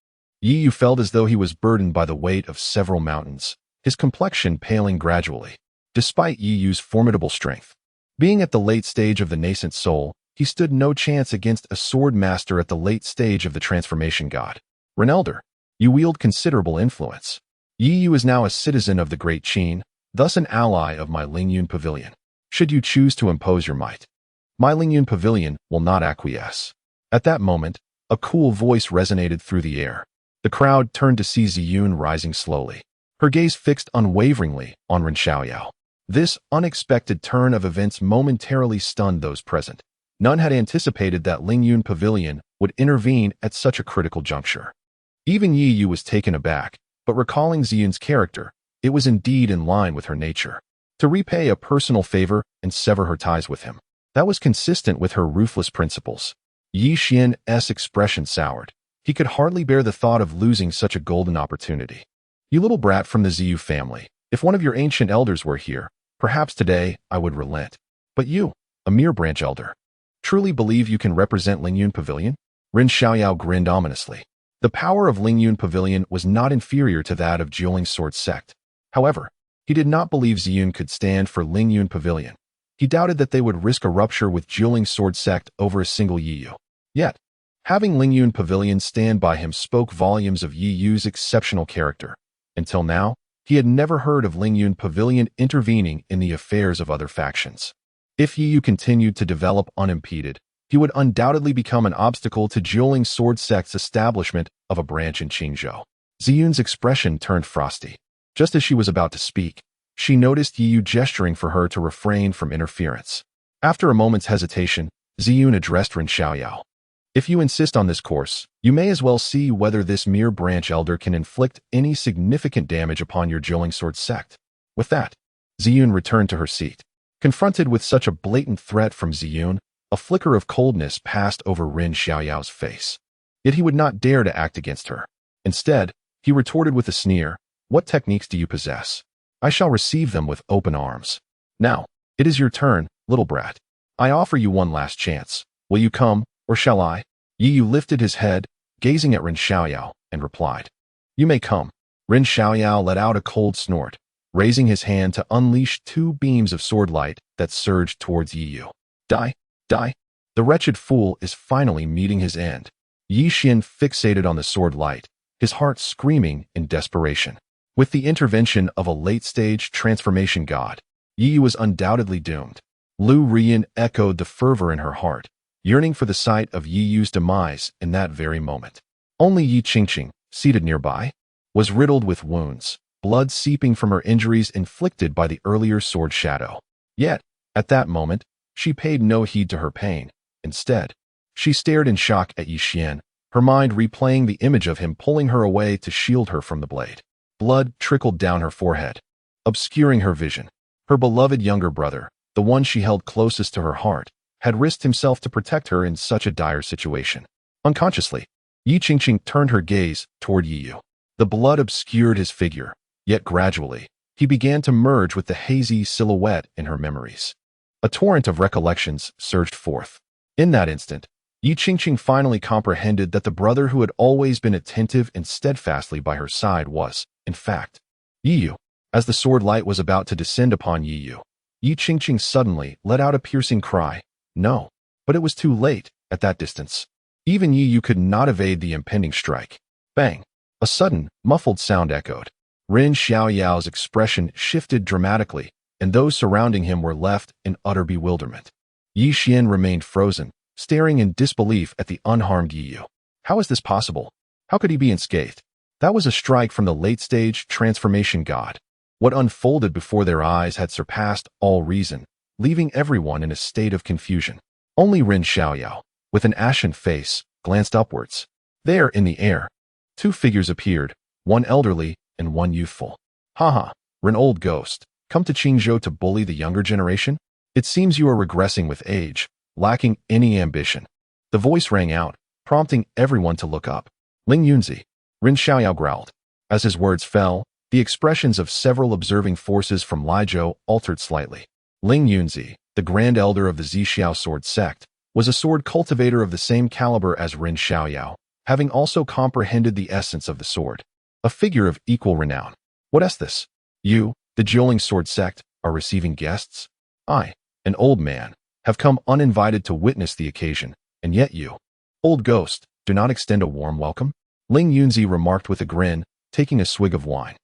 Yi Yu felt as though he was burdened by the weight of several mountains, his complexion paling gradually. Despite Yi Yu's formidable strength, being at the late stage of the nascent soul, he stood no chance against a sword master at the late stage of the transformation god. "Ren Elder, you wield considerable influence. Yi Yu is now a citizen of the Great Qin, thus an ally of my Lingyun Pavilion. Should you choose to impose your might, my Lingyun Pavilion will not acquiesce." At that moment, a cool voice resonated through the air. The crowd turned to see Ziyun rising slowly, her gaze fixed unwaveringly on Ren Xiaoyao. This unexpected turn of events momentarily stunned those present. None had anticipated that Lingyun Pavilion would intervene at such a critical juncture. Even Yi Yu was taken aback, but recalling Ziyun's character, it was indeed in line with her nature. To repay a personal favor and sever her ties with him. That was consistent with her ruthless principles. Yi Xian's expression soured. He could hardly bear the thought of losing such a golden opportunity. You little brat from the Ziyu family, if one of your ancient elders were here, perhaps today I would relent. But you, a mere branch elder, truly believe you can represent Lingyun Pavilion? Rin Xiaoyao grinned ominously. The power of Lingyun Pavilion was not inferior to that of Jiuling's sword sect. However, he did not believe Ziyun could stand for Lingyun Pavilion. He doubted that they would risk a rupture with Jiuling's sword sect over a single Yi Yu. Yet, having Lingyun Pavilion stand by him spoke volumes of Yi Yu's exceptional character. Until now, he had never heard of Lingyun Pavilion intervening in the affairs of other factions. If Yi Yu continued to develop unimpeded, he would undoubtedly become an obstacle to Jiuling's sword sect's establishment of a branch in Qingzhou. Ziyun's expression turned frosty. Just as she was about to speak, she noticed Yi Yu gesturing for her to refrain from interference. After a moment's hesitation, Ziyun addressed Rin Xiaoyao. If you insist on this course, you may as well see whether this mere branch elder can inflict any significant damage upon your Jiuling sword sect. With that, Ziyun returned to her seat. Confronted with such a blatant threat from Ziyun, a flicker of coldness passed over Rin Xiaoyao's face. Yet he would not dare to act against her. Instead, he retorted with a sneer, "What techniques do you possess? I shall receive them with open arms. Now, it is your turn, little brat. I offer you one last chance. Will you come, or shall I?" Yi Yu lifted his head, gazing at Rin Xiaoyao, and replied, "You may come." Rin Xiaoyao let out a cold snort, raising his hand to unleash two beams of sword light that surged towards Yi Yu. Die, die. The wretched fool is finally meeting his end. Yi Xian fixated on the sword light, his heart screaming in desperation. With the intervention of a late-stage transformation god, Yi Yu was undoubtedly doomed. Lu Rian echoed the fervor in her heart, yearning for the sight of Yi Yu's demise in that very moment. Only Yi Qingqing, seated nearby, was riddled with wounds, blood seeping from her injuries inflicted by the earlier sword shadow. Yet, at that moment, she paid no heed to her pain. Instead, she stared in shock at Yi Xian, her mind replaying the image of him pulling her away to shield her from the blade. Blood trickled down her forehead, obscuring her vision. Her beloved younger brother, the one she held closest to her heart, had risked himself to protect her in such a dire situation. Unconsciously, Yi Qingqing turned her gaze toward Yi Yu. The blood obscured his figure, yet gradually, he began to merge with the hazy silhouette in her memories. A torrent of recollections surged forth. In that instant, Yi Qingqing finally comprehended that the brother who had always been attentive and steadfastly by her side was, in fact, Yi Yu. As the sword light was about to descend upon Yi Yu, Yi Qingqing suddenly let out a piercing cry. No, but it was too late, at that distance. Even Yi Yu could not evade the impending strike. Bang! A sudden, muffled sound echoed. Rin Xiaoyao's expression shifted dramatically, and those surrounding him were left in utter bewilderment. Yi Xian remained frozen, staring in disbelief at the unharmed Yi Yu. How is this possible? How could he be unscathed? That was a strike from the late-stage transformation god. What unfolded before their eyes had surpassed all reason, leaving everyone in a state of confusion. Only Rin Xiaoyao, with an ashen face, glanced upwards. There, in the air, two figures appeared, one elderly and one youthful. "Haha, Rin old ghost, come to Qingzhou to bully the younger generation? It seems you are regressing with age, lacking any ambition." The voice rang out, prompting everyone to look up. "Ling Yunzi," Rin Xiaoyao growled. As his words fell, the expressions of several observing forces from Lizhou altered slightly. Ling Yunzi, the Grand Elder of the Zixiao sword sect, was a sword cultivator of the same caliber as Rin Xiaoyao, having also comprehended the essence of the sword. A figure of equal renown. "What is this? You, the Jiuling sword sect, are receiving guests? I, an old man, have come uninvited to witness the occasion, and yet you, old ghost, do not extend a warm welcome?" Ling Yunzi remarked with a grin, taking a swig of wine.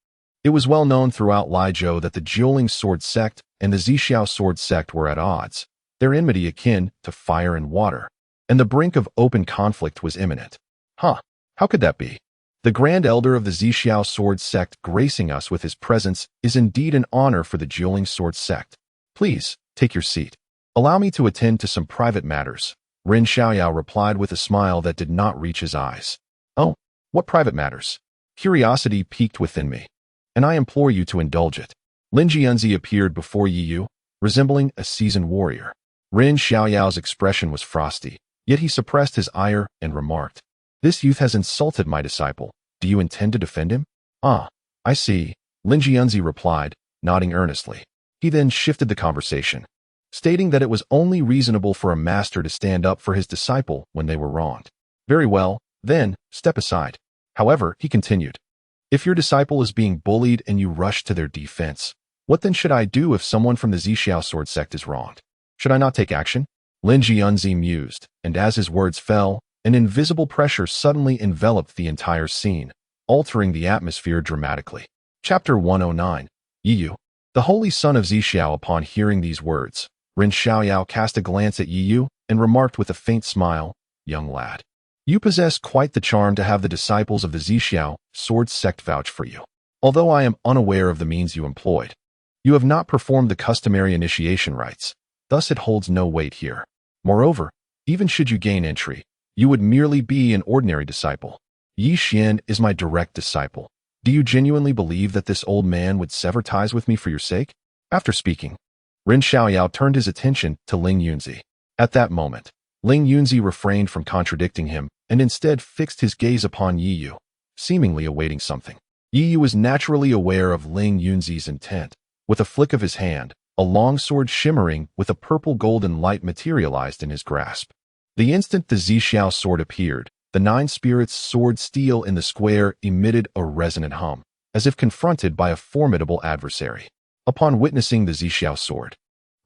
It was well known throughout Lizhou that the Jiuling sword sect and the Zixiao sword sect were at odds, their enmity akin to fire and water, and the brink of open conflict was imminent. How could that be? The Grand Elder of the Zixiao sword sect gracing us with his presence is indeed an honor for the Jiuling sword sect. Please, take your seat. Allow me to attend to some private matters. Ren Xiaoyao replied with a smile that did not reach his eyes. Oh, what private matters? Curiosity piqued within me, and I implore you to indulge it. Lin Jianzi appeared before Yi Yu, resembling a seasoned warrior. Ren Xiaoyao's expression was frosty, yet he suppressed his ire and remarked, "This youth has insulted my disciple. Do you intend to defend him?" "Ah, I see," Lin Jianzi replied, nodding earnestly. He then shifted the conversation, stating that it was only reasonable for a master to stand up for his disciple when they were wronged. "Very well, then, step aside." However, he continued, "If your disciple is being bullied and you rush to their defense, what then should I do if someone from the Zixiao sword sect is wronged? Should I not take action?" Lin Jianzi mused, and as his words fell, an invisible pressure suddenly enveloped the entire scene, altering the atmosphere dramatically. Chapter 109. Yi Yu. The holy son of Zixiao. Upon hearing these words, Ren Xiaoyao cast a glance at Yi Yu and remarked with a faint smile, "Young lad, you possess quite the charm to have the disciples of the Zixiao sword sect vouch for you. Although I am unaware of the means you employed, you have not performed the customary initiation rites, thus it holds no weight here. Moreover, even should you gain entry, you would merely be an ordinary disciple. Yi Xian is my direct disciple. Do you genuinely believe that this old man would sever ties with me for your sake?" After speaking, Ren Xiaoyao turned his attention to Ling Yunzi. At that moment, Ling Yunzi refrained from contradicting him and instead fixed his gaze upon Yi Yu, seemingly awaiting something. Yi Yu was naturally aware of Ling Yunzi's intent. With a flick of his hand, a long sword shimmering with a purple-golden light materialized in his grasp. The instant the Zixiao sword appeared, the nine spirits' sword steel in the square emitted a resonant hum, as if confronted by a formidable adversary. Upon witnessing the Zixiao sword,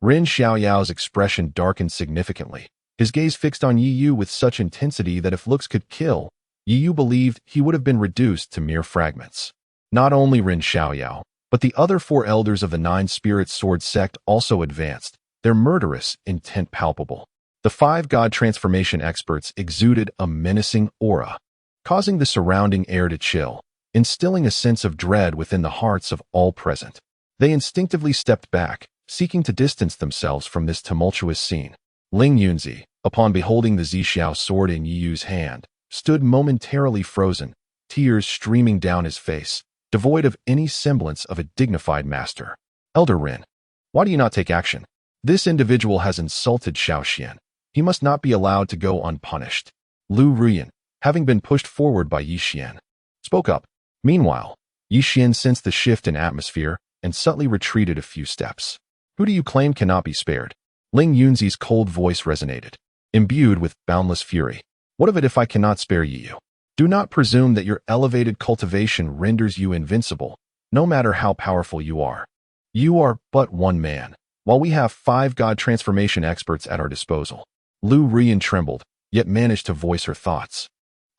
Ren Xiaoyao's expression darkened significantly, his gaze fixed on Yi Yu with such intensity that if looks could kill, Yi Yu believed he would have been reduced to mere fragments. Not only Ren Xiaoyao, but the other four elders of the Nine Spirits Sword sect also advanced, their murderous intent palpable. The five god transformation experts exuded a menacing aura, causing the surrounding air to chill, instilling a sense of dread within the hearts of all present. They instinctively stepped back, seeking to distance themselves from this tumultuous scene. Ling Yunzi, upon beholding the Zixiao sword in Yi Yu's hand, stood momentarily frozen, tears streaming down his face, devoid of any semblance of a dignified master. "Elder Ren, why do you not take action? This individual has insulted Xiaoxian. He must not be allowed to go unpunished." Lu Ruyan, having been pushed forward by Yi Xian, spoke up. Meanwhile, Yi Xian sensed the shift in atmosphere and subtly retreated a few steps. "Who do you claim cannot be spared?" Ling Yunzi's cold voice resonated, imbued with boundless fury. "What of it if I cannot spare Yi Yu? Do not presume that your elevated cultivation renders you invincible, no matter how powerful you are. You are but one man, while we have five god transformation experts at our disposal." Lu Ruyan trembled, yet managed to voice her thoughts.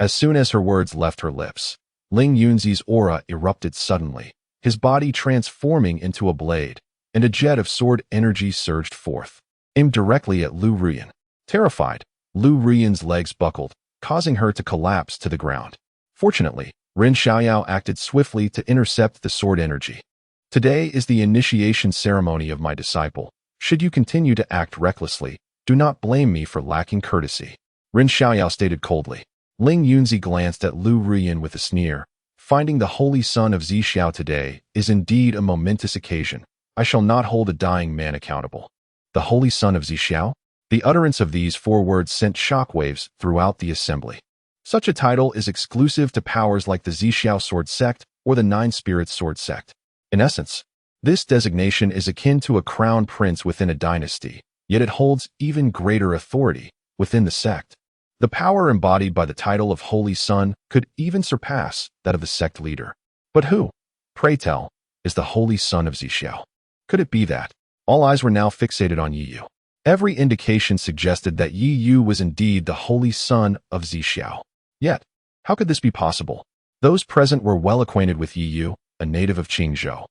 As soon as her words left her lips, Ling Yunzi's aura erupted suddenly, his body transforming into a blade, and a jet of sword energy surged forth, aimed directly at Lu Ruyan. Terrified, Lu Ruyan's legs buckled, causing her to collapse to the ground. Fortunately, Ren Xiaoyao acted swiftly to intercept the sword energy. "Today is the initiation ceremony of my disciple. Should you continue to act recklessly, do not blame me for lacking courtesy," Ren Xiaoyao stated coldly. Ling Yunzi glanced at Lu Ruyan with a sneer. "Finding the holy son of Zixiao today is indeed a momentous occasion. I shall not hold a dying man accountable." The holy son of Zixiao? The utterance of these four words sent shockwaves throughout the assembly. Such a title is exclusive to powers like the Zixiao sword sect or the Nine Spirits sword sect. In essence, this designation is akin to a crown prince within a dynasty, yet it holds even greater authority within the sect. The power embodied by the title of Holy Son could even surpass that of the sect leader. But who, pray tell, is the Holy Son of Zixiao? Could it be that? All eyes were now fixated on Yi Yu. Every indication suggested that Yi Yu was indeed the Holy Son of Zixiao. Yet, how could this be possible? Those present were well acquainted with Yi Yu, a native of Qingzhou.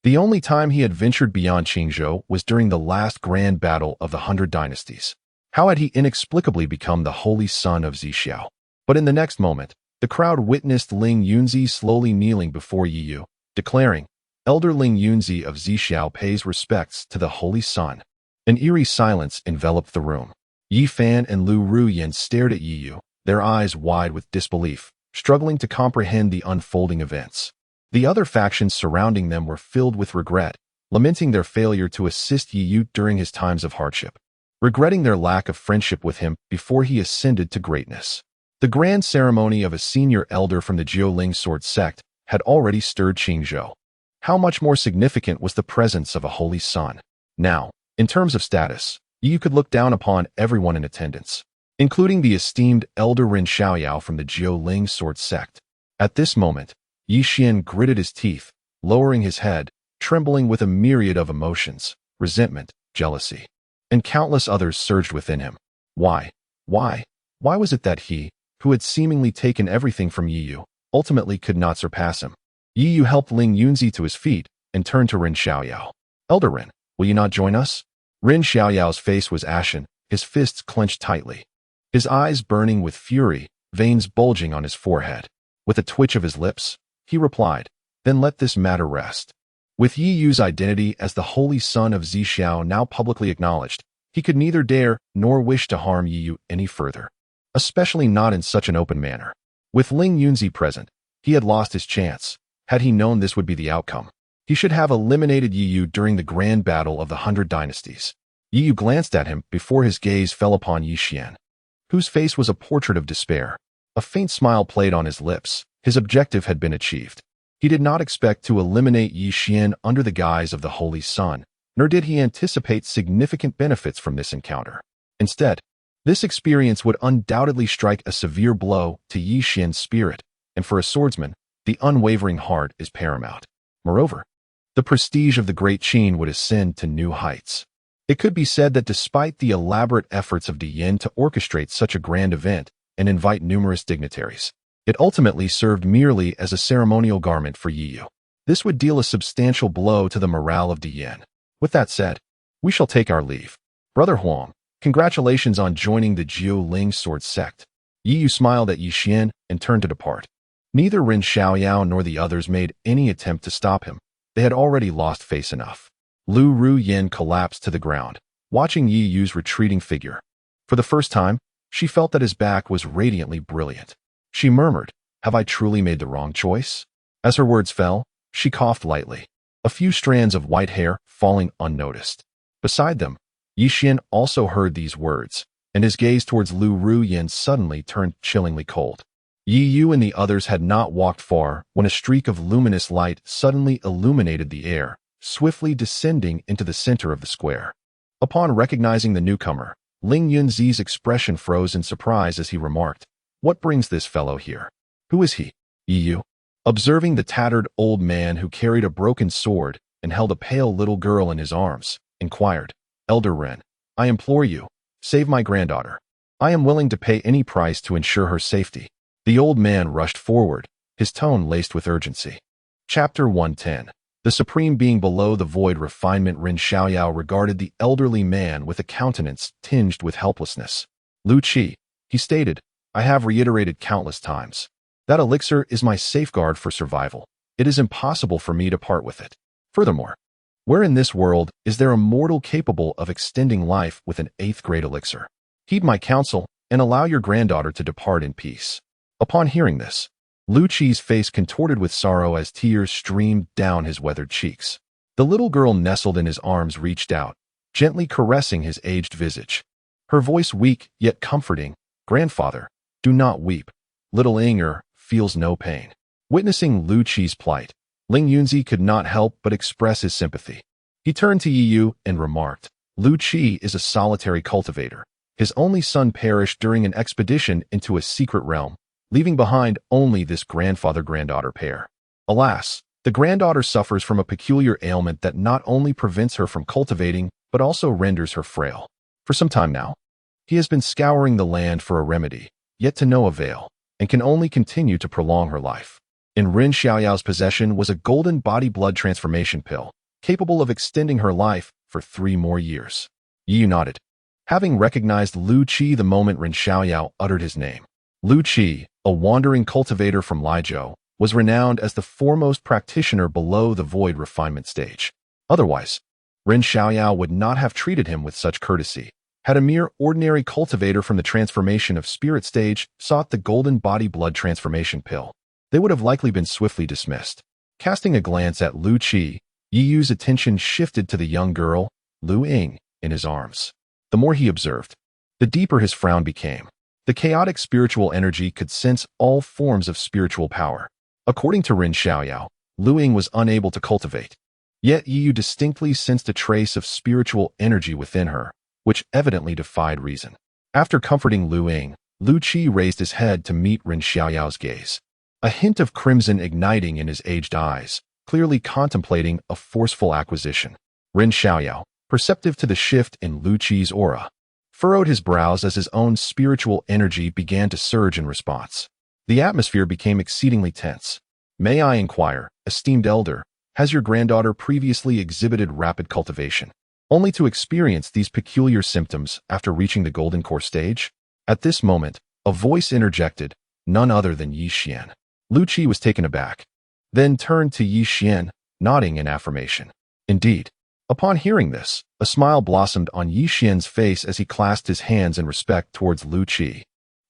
The only time he had ventured beyond Qingzhou was during the last grand battle of the 100 Dynasties. How had he inexplicably become the Holy Son of Zixiao? But in the next moment, the crowd witnessed Ling Yunzi slowly kneeling before Yi Yu, declaring, "Elder Ling Yunzi of Zixiao pays respects to the Holy Son." An eerie silence enveloped the room. Yi Fan and Lu Ruyan stared at Yi Yu, their eyes wide with disbelief, struggling to comprehend the unfolding events. The other factions surrounding them were filled with regret, lamenting their failure to assist Yi Yu during his times of hardship, regretting their lack of friendship with him before he ascended to greatness. The grand ceremony of a senior elder from the Jiuling sword sect had already stirred Qingzhou. How much more significant was the presence of a holy son? Now, in terms of status, Yi could look down upon everyone in attendance, including the esteemed elder Ren Xiaoyao from the Jiuling sword sect. At this moment, Yi Xian gritted his teeth, lowering his head, trembling with a myriad of emotions, resentment, jealousy, and countless others surged within him. Why was it that he, who had seemingly taken everything from Yi Yu, ultimately could not surpass him? Yi Yu helped Ling Yunzi to his feet and turned to Ren Xiaoyao. Elder Ren, will you not join us? Ren Xiaoyao's face was ashen, his fists clenched tightly, his eyes burning with fury, veins bulging on his forehead. With a twitch of his lips, he replied, then let this matter rest. With Yi Yu's identity as the holy son of Zixiao now publicly acknowledged, he could neither dare nor wish to harm Yi Yu any further, especially not in such an open manner. With Ling Yunzi present, he had lost his chance. Had he known this would be the outcome, he should have eliminated Yi Yu during the grand battle of the 100 dynasties. Yi Yu glanced at him before his gaze fell upon Yi Xian, whose face was a portrait of despair. A faint smile played on his lips. His objective had been achieved. He did not expect to eliminate Yi Xian under the guise of the Holy Sun, nor did he anticipate significant benefits from this encounter. Instead, this experience would undoubtedly strike a severe blow to Yi Xian's spirit, and for a swordsman, the unwavering heart is paramount. Moreover, the prestige of the Great Qin would ascend to new heights. It could be said that despite the elaborate efforts of Diyin to orchestrate such a grand event and invite numerous dignitaries, it ultimately served merely as a ceremonial garment for Yi Yu. This would deal a substantial blow to the morale of Diyin. With that said, we shall take our leave. Brother Huang, congratulations on joining the Jiuling sword sect. Yi Yu smiled at Yi Xian and turned to depart. Neither Ren Xiaoyao nor the others made any attempt to stop him. They had already lost face enough. Lu Ruyan collapsed to the ground, watching Yi Yu's retreating figure. For the first time, she felt that his back was radiantly brilliant. She murmured, have I truly made the wrong choice? As her words fell, she coughed lightly, a few strands of white hair falling unnoticed. Beside them, Yi Xian also heard these words, and his gaze towards Lu Ruyan suddenly turned chillingly cold. Yi Yu and the others had not walked far when a streak of luminous light suddenly illuminated the air, swiftly descending into the center of the square. Upon recognizing the newcomer, Ling Yunzi's expression froze in surprise as he remarked, what brings this fellow here? Who is he? Yi Yu, observing the tattered old man who carried a broken sword and held a pale little girl in his arms, inquired, Elder Ren, I implore you, save my granddaughter. I am willing to pay any price to ensure her safety. The old man rushed forward, his tone laced with urgency. Chapter 110. The supreme being below the void refinement Ren Xiaoyao regarded the elderly man with a countenance tinged with helplessness. Lu Qi, he stated, I have reiterated countless times. That elixir is my safeguard for survival. It is impossible for me to part with it. Furthermore, where in this world is there a mortal capable of extending life with an 8th grade elixir? Heed my counsel and allow your granddaughter to depart in peace. Upon hearing this, Lu Qi's face contorted with sorrow as tears streamed down his weathered cheeks. The little girl nestled in his arms reached out, gently caressing his aged visage. Her voice weak yet comforting, Grandfather, do not weep. Little Inger feels no pain. Witnessing Lu Qi's plight, Ling Yunzi could not help but express his sympathy. He turned to Yi Yu and remarked, Lu Qi is a solitary cultivator. His only son perished during an expedition into a secret realm, leaving behind only this grandfather-granddaughter pair. Alas, the granddaughter suffers from a peculiar ailment that not only prevents her from cultivating, but also renders her frail. For some time now, he has been scouring the land for a remedy, yet to no avail, and can only continue to prolong her life. In Ren Xiaoyao's possession was a golden body-blood transformation pill, capable of extending her life for 3 more years. Yi Yu nodded, having recognized Lu Qi the moment Ren Xiaoyao uttered his name. Lu Qi, a wandering cultivator from Lijiu, was renowned as the foremost practitioner below the void refinement stage. Otherwise, Ren Xiaoyao would not have treated him with such courtesy. Had a mere ordinary cultivator from the transformation of spirit stage sought the golden body blood transformation pill, they would have likely been swiftly dismissed. Casting a glance at Lu Qi, Yi Yu's attention shifted to the young girl, Lu Ying, in his arms. The more he observed, the deeper his frown became. The chaotic spiritual energy could sense all forms of spiritual power. According to Ren Xiaoyao, Lu Ying was unable to cultivate. Yet Yi Yu distinctly sensed a trace of spiritual energy within her, which evidently defied reason. After comforting Lu Ying, Lu Qi raised his head to meet Ren Xiaoyao's gaze. A hint of crimson igniting in his aged eyes, clearly contemplating a forceful acquisition. Ren Xiaoyao, perceptive to the shift in Lu Qi's aura, furrowed his brows as his own spiritual energy began to surge in response. The atmosphere became exceedingly tense. May I inquire, esteemed elder, has your granddaughter previously exhibited rapid cultivation, only to experience these peculiar symptoms after reaching the golden core stage? At this moment, a voice interjected, none other than Yi Xian. Lu Qi was taken aback, then turned to Yi Xian, nodding in affirmation. Indeed. Upon hearing this, a smile blossomed on Yi Xian's face as he clasped his hands in respect towards Lu Qi.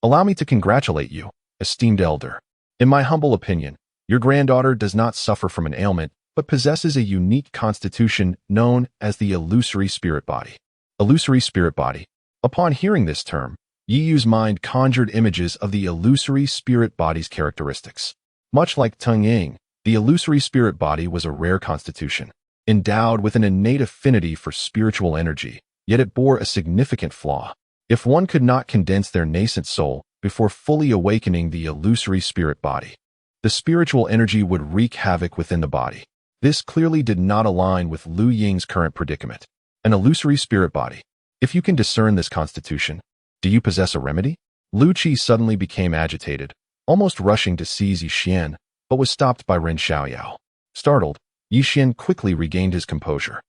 Allow me to congratulate you, esteemed elder. In my humble opinion, your granddaughter does not suffer from an ailment, but possesses a unique constitution known as the illusory spirit body. Illusory spirit body. Upon hearing this term, Yi Yu's mind conjured images of the illusory spirit body's characteristics. Much like Teng Ying, the illusory spirit body was a rare constitution, endowed with an innate affinity for spiritual energy, yet it bore a significant flaw. If one could not condense their nascent soul before fully awakening the illusory spirit body, the spiritual energy would wreak havoc within the body. This clearly did not align with Lu Ying's current predicament. An illusory spirit body. If you can discern this constitution, do you possess a remedy? Lu Qi suddenly became agitated, almost rushing to seize Yi Xian, but was stopped by Ren Xiaoyao. Startled, Yi Xian quickly regained his composure.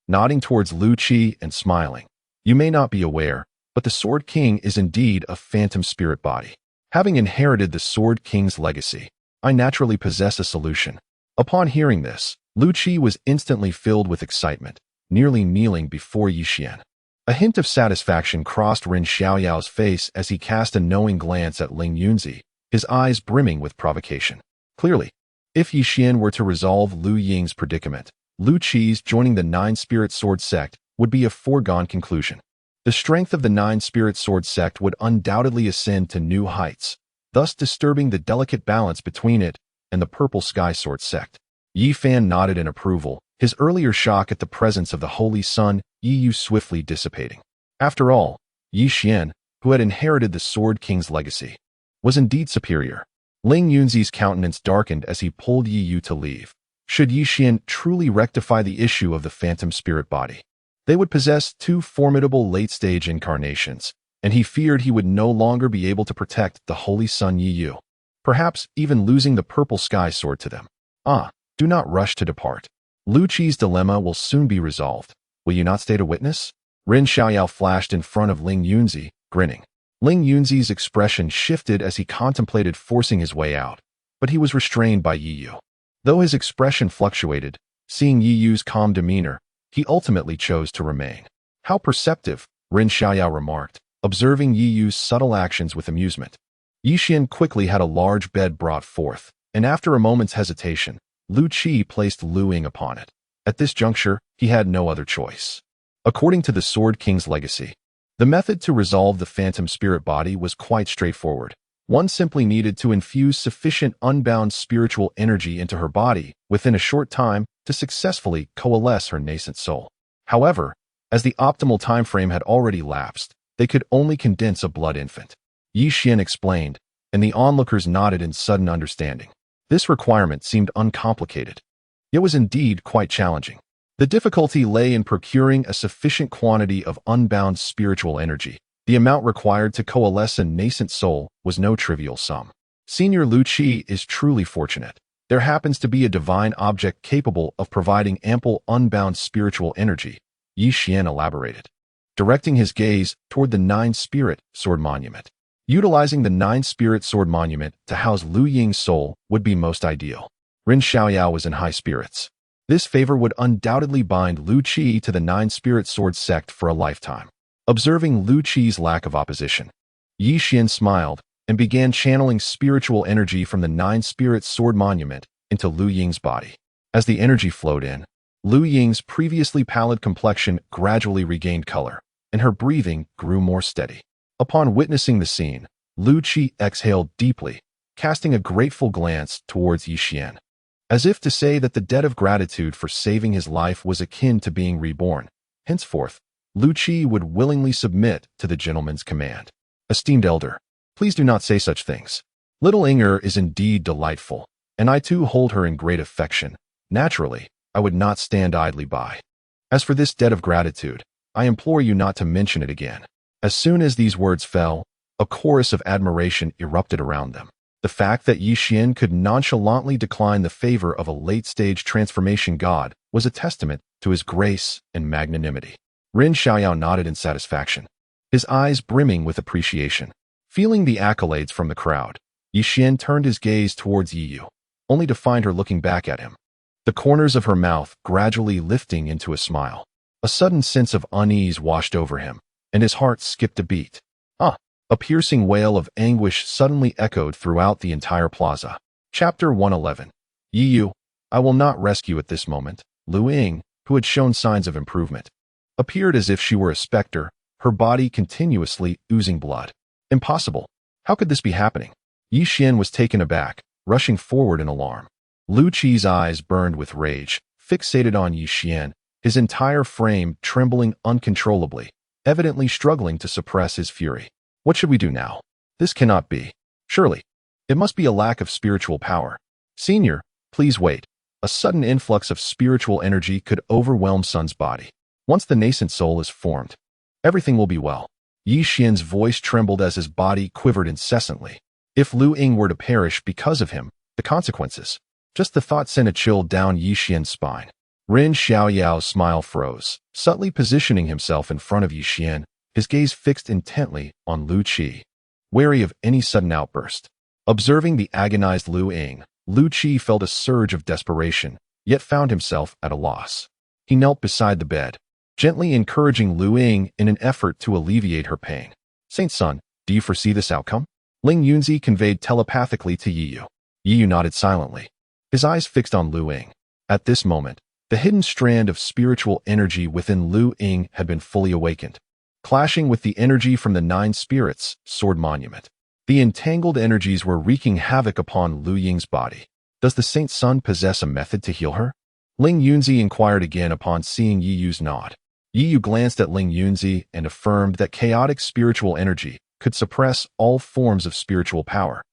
Nodding towards Lu Qi and smiling, you may not be aware, but the Sword King is indeed a phantom spirit body. Having inherited the Sword King's legacy, I naturally possess a solution. Upon hearing this, Lu Qi was instantly filled with excitement, nearly kneeling before Yi Xian. A hint of satisfaction crossed Ren Xiaoyao's face as he cast a knowing glance at Ling Yunzi, his eyes brimming with provocation. Clearly, if Yi Xian were to resolve Lu Ying's predicament, Lu Qi's joining the Nine-Spirit Sword sect would be a foregone conclusion. The strength of the Nine-Spirit Sword sect would undoubtedly ascend to new heights, thus disturbing the delicate balance between it and the Purple Sky Sword sect. Yi Fan nodded in approval, his earlier shock at the presence of the Holy Sun Yi Yu swiftly dissipating. After all, Yi Xian, who had inherited the Sword King's legacy, was indeed superior. Ling Yunzi's countenance darkened as he pulled Yi Yu to leave. Should Yi Xian truly rectify the issue of the phantom spirit body, they would possess two formidable late-stage incarnations, and he feared he would no longer be able to protect the Holy Sun Yi Yu, perhaps even losing the Purple Sky Sword to them. Do not rush to depart. Lu Qi's dilemma will soon be resolved. Will you not stay to witness? Ren Xiaoyao flashed in front of Ling Yunzi, grinning. Ling Yunzi's expression shifted as he contemplated forcing his way out, but he was restrained by Yi Yu. Though his expression fluctuated, seeing Yi Yu's calm demeanor, he ultimately chose to remain. How perceptive, Ren Xiaoyao remarked, observing Yi Yu's subtle actions with amusement. Yi Xian quickly had a large bed brought forth, and after a moment's hesitation, Lu Qi placed Lu Ying upon it. At this juncture, he had no other choice. According to the Sword King's legacy, the method to resolve the phantom spirit body was quite straightforward. One simply needed to infuse sufficient unbound spiritual energy into her body within a short time to successfully coalesce her nascent soul. However, as the optimal time frame had already lapsed, they could only condense a blood infant. Yi Xian explained, and the onlookers nodded in sudden understanding. This requirement seemed uncomplicated. It was indeed quite challenging. The difficulty lay in procuring a sufficient quantity of unbound spiritual energy. The amount required to coalesce a nascent soul was no trivial sum. Senior Lu Qi is truly fortunate. There happens to be a divine object capable of providing ample unbound spiritual energy, Yi Xian elaborated, directing his gaze toward the Nine-Spirit Sword Monument. Utilizing the Nine-Spirit Sword Monument to house Lu Ying's soul would be most ideal. Ren Xiaoyao was in high spirits. This favor would undoubtedly bind Lu Qi to the Nine-Spirit Sword sect for a lifetime. Observing Lu Qi's lack of opposition, Yi Xian smiled and began channeling spiritual energy from the Nine Spirits Sword Monument into Lu Ying's body. As the energy flowed in, Lu Ying's previously pallid complexion gradually regained color, and her breathing grew more steady. Upon witnessing the scene, Lu Qi exhaled deeply, casting a grateful glance towards Yi Xian, as if to say that the debt of gratitude for saving his life was akin to being reborn. Henceforth, Lu Qi would willingly submit to the gentleman's command. Esteemed elder, please do not say such things. Little Inger is indeed delightful, and I too hold her in great affection. Naturally, I would not stand idly by. As for this debt of gratitude, I implore you not to mention it again. As soon as these words fell, a chorus of admiration erupted around them. The fact that Yi Xian could nonchalantly decline the favor of a late-stage transformation god was a testament to his grace and magnanimity. Ren Xiaoyao nodded in satisfaction, his eyes brimming with appreciation. Feeling the accolades from the crowd, Yi Xian turned his gaze towards Yi Yu, only to find her looking back at him, the corners of her mouth gradually lifting into a smile. A sudden sense of unease washed over him, and his heart skipped a beat. Ah! A piercing wail of anguish suddenly echoed throughout the entire plaza. Chapter 111. Yi Yu, I will not rescue at this moment. Lu Ying, who had shown signs of improvement, appeared as if she were a specter, her body continuously oozing blood. Impossible. How could this be happening? Yi Xian was taken aback, rushing forward in alarm. Lu Qi's eyes burned with rage, fixated on Yi Xian, his entire frame trembling uncontrollably, evidently struggling to suppress his fury. What should we do now? This cannot be. Surely, it must be a lack of spiritual power. Senior, please wait. A sudden influx of spiritual energy could overwhelm Sun's body. Once the nascent soul is formed, everything will be well. Yi Xian's voice trembled as his body quivered incessantly. If Lu Ying were to perish because of him, the consequences. Just the thought sent a chill down Yi Xian's spine. Ren Xiaoyao's smile froze, subtly positioning himself in front of Yi Xian, his gaze fixed intently on Lu Qi, wary of any sudden outburst. Observing the agonized Lu Ying, Lu Qi felt a surge of desperation, yet found himself at a loss. He knelt beside the bed, gently encouraging Lu Ying in an effort to alleviate her pain. Saint Sun, do you foresee this outcome? Ling Yunzi conveyed telepathically to Yi Yu. Yi Yu nodded silently, his eyes fixed on Lu Ying. At this moment, the hidden strand of spiritual energy within Lu Ying had been fully awakened, clashing with the energy from the Nine Spirits Sword Monument. The entangled energies were wreaking havoc upon Lu Ying's body. Does the Saint Sun possess a method to heal her? Ling Yunzi inquired again upon seeing Yi Yu's nod. Yi Yu glanced at Ling Yunzi and affirmed that chaotic spiritual energy could suppress all forms of spiritual power,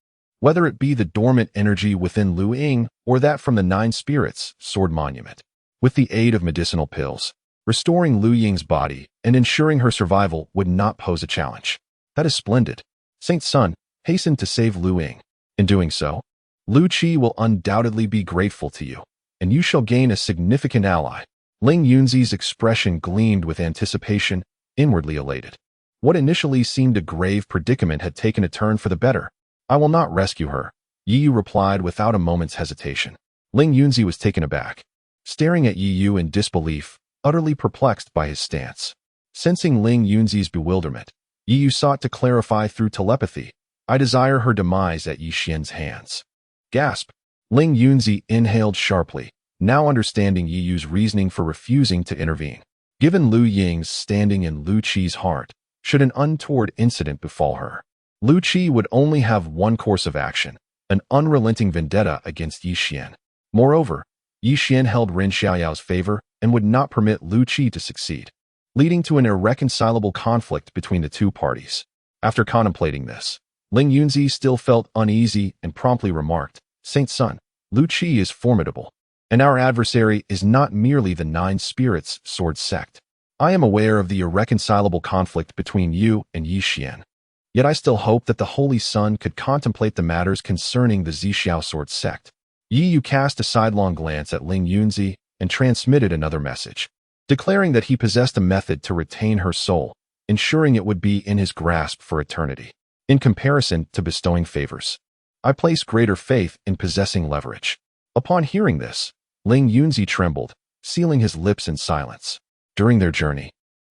whether it be the dormant energy within Lu Ying or that from the Nine Spirits Sword Monument. With the aid of medicinal pills, restoring Lu Ying's body and ensuring her survival would not pose a challenge. That is splendid. Saint Sun hastened to save Lu Ying. In doing so, Lu Qi will undoubtedly be grateful to you, and you shall gain a significant ally. Ling Yunzi's expression gleamed with anticipation, inwardly elated. What initially seemed a grave predicament had taken a turn for the better. I will not rescue her, Yi Yu replied without a moment's hesitation. Ling Yunzi was taken aback, staring at Yi Yu in disbelief, utterly perplexed by his stance. Sensing Ling Yunzi's bewilderment, Yi Yu sought to clarify through telepathy. I desire her demise at Yi Xian's hands. Gasp! Ling Yunzi inhaled sharply, now understanding Yi Yu's reasoning for refusing to intervene. Given Lu Ying's standing in Lu Qi's heart, should an untoward incident befall her, Lu Qi would only have one course of action, an unrelenting vendetta against Yi Xian. Moreover, Yi Xian held Ren Xiaoyao's favor and would not permit Lu Qi to succeed, leading to an irreconcilable conflict between the two parties. After contemplating this, Ling Yunzi still felt uneasy and promptly remarked, Saint Sun, Lu Qi is formidable, and our adversary is not merely the Nine Spirits Sword sect. I am aware of the irreconcilable conflict between you and Yi Xian. Yet I still hope that the Holy Sun could contemplate the matters concerning the Zixiao Sword sect. Yi Yu cast a sidelong glance at Ling Yunzi and transmitted another message, declaring that he possessed a method to retain her soul, ensuring it would be in his grasp for eternity. In comparison to bestowing favors, I place greater faith in possessing leverage. Upon hearing this, Ling Yunzi trembled, sealing his lips in silence. During their journey,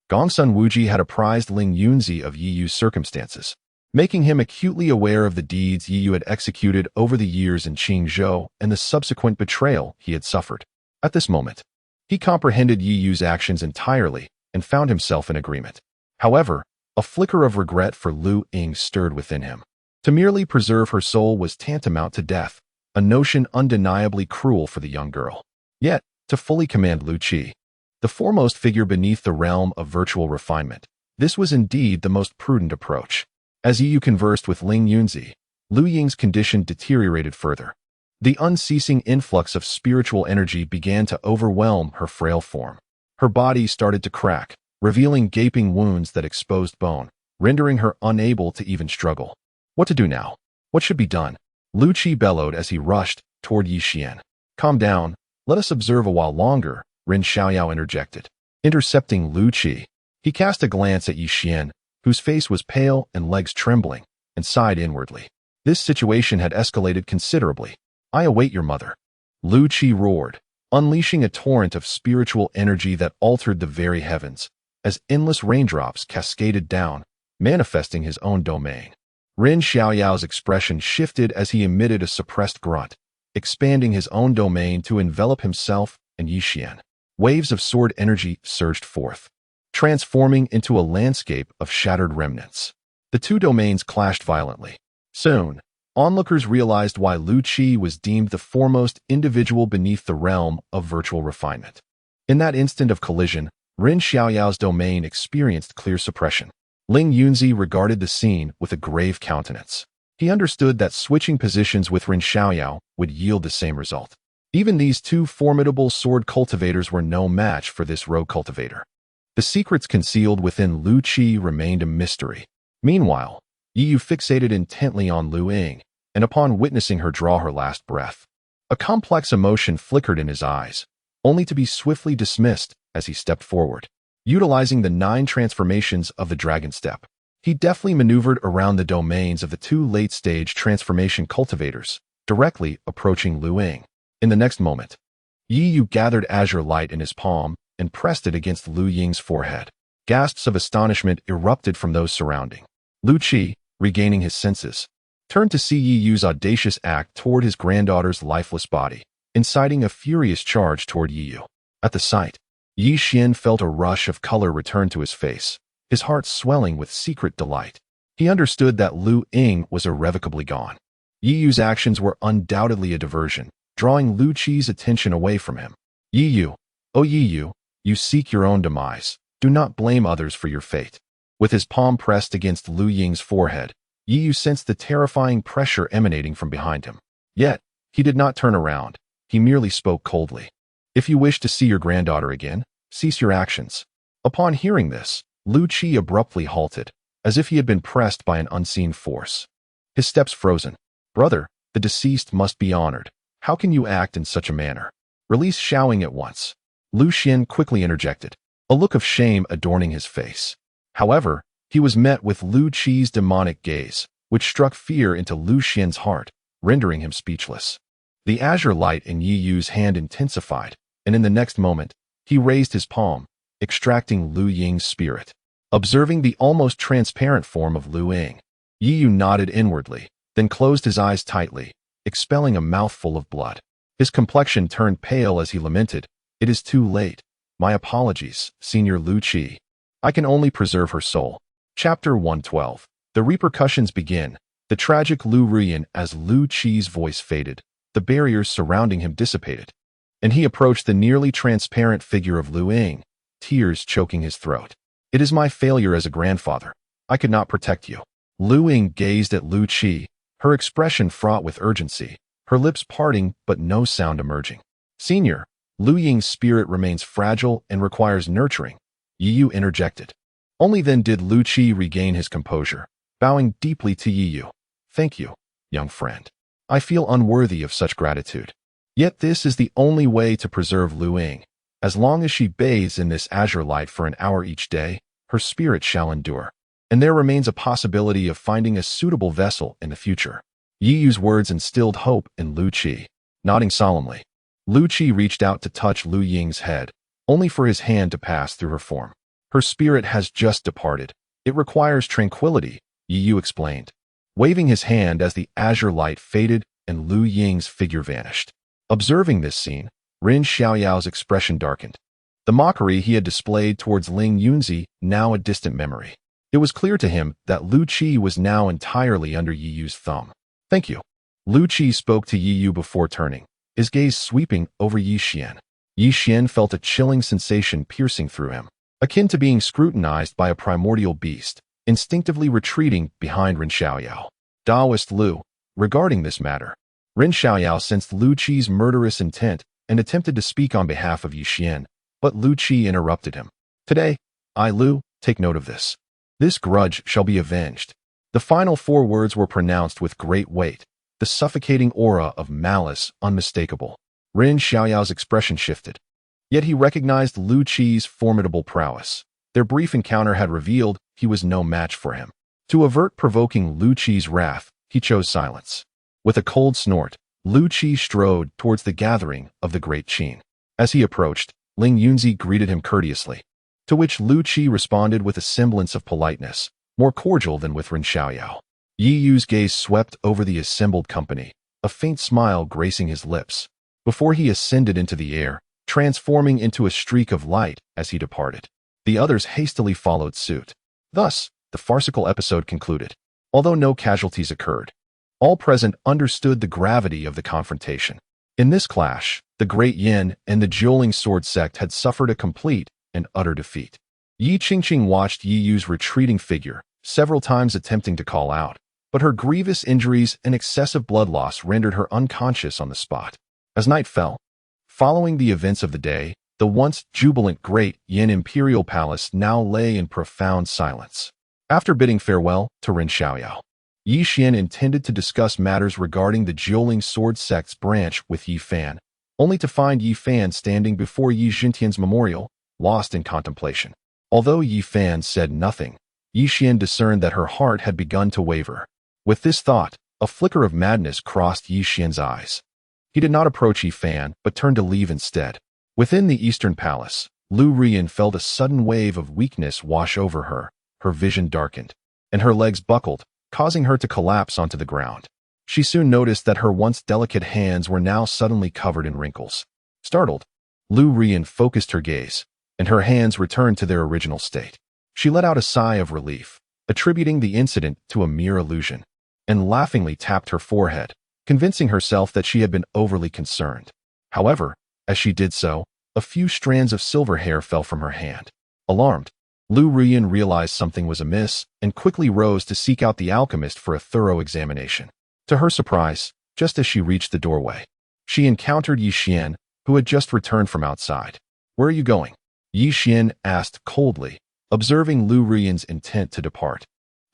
Gongsun Wuji had apprised Ling Yunzi of Yi Yu's circumstances, making him acutely aware of the deeds Yi Yu had executed over the years in Qingzhou and the subsequent betrayal he had suffered. At this moment, he comprehended Yi Yu's actions entirely and found himself in agreement. However, a flicker of regret for Lu Ying stirred within him. To merely preserve her soul was tantamount to death, a notion undeniably cruel for the young girl. Yet, to fully command Lu Qi, the foremost figure beneath the realm of virtual refinement, this was indeed the most prudent approach. As Yi Yu conversed with Ling Yunzi, Lu Ying's condition deteriorated further. The unceasing influx of spiritual energy began to overwhelm her frail form. Her body started to crack, revealing gaping wounds that exposed bone, rendering her unable to even struggle. What to do now? What should be done? Lu Qi bellowed as he rushed toward Yi Xian. Calm down. Let us observe a while longer, Ren Xiaoyao interjected. Intercepting Lu Qi, he cast a glance at Yi Xian, whose face was pale and legs trembling, and sighed inwardly. This situation had escalated considerably. I await your mother. Lu Qi roared, unleashing a torrent of spiritual energy that altered the very heavens, as endless raindrops cascaded down, manifesting his own domain. Ren Xiaoyao's expression shifted as he emitted a suppressed grunt, expanding his own domain to envelop himself and Yi Xian. Waves of sword energy surged forth, transforming into a landscape of shattered remnants. The two domains clashed violently. Soon, onlookers realized why Lu Qi was deemed the foremost individual beneath the realm of virtual refinement. In that instant of collision, Ren Xiaoyao's domain experienced clear suppression. Ling Yunzi regarded the scene with a grave countenance. He understood that switching positions with Ren Xiaoyao would yield the same result. Even these two formidable sword cultivators were no match for this rogue cultivator. The secrets concealed within Lu Qi remained a mystery. Meanwhile, Yi Yu fixated intently on Lu Ying, and upon witnessing her draw her last breath, a complex emotion flickered in his eyes, only to be swiftly dismissed as he stepped forward. Utilizing the 9 transformations of the Dragon Step, he deftly maneuvered around the domains of the two late-stage transformation cultivators, directly approaching Lu Ying. In the next moment, Yi Yu gathered azure light in his palm and pressed it against Lu Ying's forehead. Gasps of astonishment erupted from those surrounding. Lu Qi, regaining his senses, turned to see Yi Yu's audacious act toward his granddaughter's lifeless body, inciting a furious charge toward Yi Yu. At the sight, Yi Xian felt a rush of color return to his face, his heart swelling with secret delight. He understood that Lu Ying was irrevocably gone. Yi Yu's actions were undoubtedly a diversion, drawing Lu Qi's attention away from him. Yi Yu, oh Yi Yu, you seek your own demise. Do not blame others for your fate. With his palm pressed against Lu Ying's forehead, Yi Yu sensed the terrifying pressure emanating from behind him. Yet, he did not turn around. He merely spoke coldly. If you wish to see your granddaughter again, cease your actions. Upon hearing this, Lu Qi abruptly halted, as if he had been pressed by an unseen force. His steps frozen. Brother, the deceased must be honored. How can you act in such a manner? Release Xiaoying at once. Lu Xian quickly interjected, a look of shame adorning his face. However, he was met with Lu Qi's demonic gaze, which struck fear into Lu Xian's heart, rendering him speechless. The azure light in Yi Yu's hand intensified, and in the next moment, he raised his palm, extracting Lu Ying's spirit. Observing the almost transparent form of Lu Ying, Yi Yu nodded inwardly, then closed his eyes tightly, expelling a mouthful of blood. His complexion turned pale as he lamented, "It is too late. My apologies, Senior Lu Qi. I can only preserve her soul." Chapter 112. The repercussions begin. The tragic Lu Ruyan as Lu Qi's voice faded, the barriers surrounding him dissipated, and he approached the nearly transparent figure of Lu Ying, tears choking his throat. "It is my failure as a grandfather. I could not protect you." Lu Ying gazed at Lu Qi, her expression fraught with urgency, her lips parting but no sound emerging. "Senior, Lu Ying's spirit remains fragile and requires nurturing," Yi Yu interjected. Only then did Lu Qi regain his composure, bowing deeply to Yi Yu. "Thank you, young friend. I feel unworthy of such gratitude. Yet this is the only way to preserve Lu Ying. As long as she bathes in this azure light for an hour each day, her spirit shall endure. And there remains a possibility of finding a suitable vessel in the future." Yi Yu's words instilled hope in Lu Qi. Nodding solemnly, Lu Qi reached out to touch Lu Ying's head, only for his hand to pass through her form. Her spirit has just departed. It requires tranquility, Yi Yu explained, waving his hand as the azure light faded and Lu Ying's figure vanished. Observing this scene, Ren Xiaoyao's expression darkened. The mockery he had displayed towards Ling Yunzi, now a distant memory. It was clear to him that Lu Qi was now entirely under Yi Yu's thumb. Thank you. Lu Qi spoke to Yi Yu before turning, his gaze sweeping over Yi Xian. Yi Xian felt a chilling sensation piercing through him, akin to being scrutinized by a primordial beast, instinctively retreating behind Ren Xiaoyao. Daoist Lu, regarding this matter, Ren Xiaoyao sensed Lu Qi's murderous intent and attempted to speak on behalf of Yi Xian, but Lu Qi interrupted him. Today, I, Lu, take note of this. This grudge shall be avenged. The final 4 words were pronounced with great weight, the suffocating aura of malice unmistakable. Ren Xiaoyao's expression shifted. Yet he recognized Lu Qi's formidable prowess. Their brief encounter had revealed he was no match for him. To avert provoking Lu Qi's wrath, he chose silence. With a cold snort, Lu Qi strode towards the gathering of the Great Qin. As he approached, Ling Yunzi greeted him courteously, to which Lu Qi responded with a semblance of politeness, more cordial than with Ren Xiaoyao. Yi Yu's gaze swept over the assembled company, a faint smile gracing his lips, before he ascended into the air, transforming into a streak of light as he departed. The others hastily followed suit. Thus, the farcical episode concluded. Although no casualties occurred, all present understood the gravity of the confrontation. In this clash, the Great Yin and the Dueling Sword sect had suffered a complete and utter defeat. Yi Qingqing watched Yi Yu's retreating figure, several times attempting to call out, but her grievous injuries and excessive blood loss rendered her unconscious on the spot. As night fell, following the events of the day, the once jubilant Great Yin Imperial Palace now lay in profound silence. After bidding farewell to Ren Xiaoyao, Yi Xian intended to discuss matters regarding the Dueling Sword sect's branch with Yi Fan, only to find Yi Fan standing before Yi Xintian's memorial, lost in contemplation. Although Yi Fan said nothing, Yi Xian discerned that her heart had begun to waver. With this thought, a flicker of madness crossed Yi Xian's eyes. He did not approach Yi Fan, but turned to leave instead. Within the Eastern Palace, Lu Rian felt a sudden wave of weakness wash over her. Her vision darkened, and her legs buckled, causing her to collapse onto the ground. She soon noticed that her once delicate hands were now suddenly covered in wrinkles. Startled, Lu Rian focused her gaze, and her hands returned to their original state. She let out a sigh of relief, attributing the incident to a mere illusion, and laughingly tapped her forehead, convincing herself that she had been overly concerned. However, as she did so, a few strands of silver hair fell from her hand. Alarmed, Lu Rian realized something was amiss and quickly rose to seek out the alchemist for a thorough examination. To her surprise, just as she reached the doorway, she encountered Yi Xian, who had just returned from outside. "Where are you going?" Yi Xian asked coldly, observing Lu Rian's intent to depart,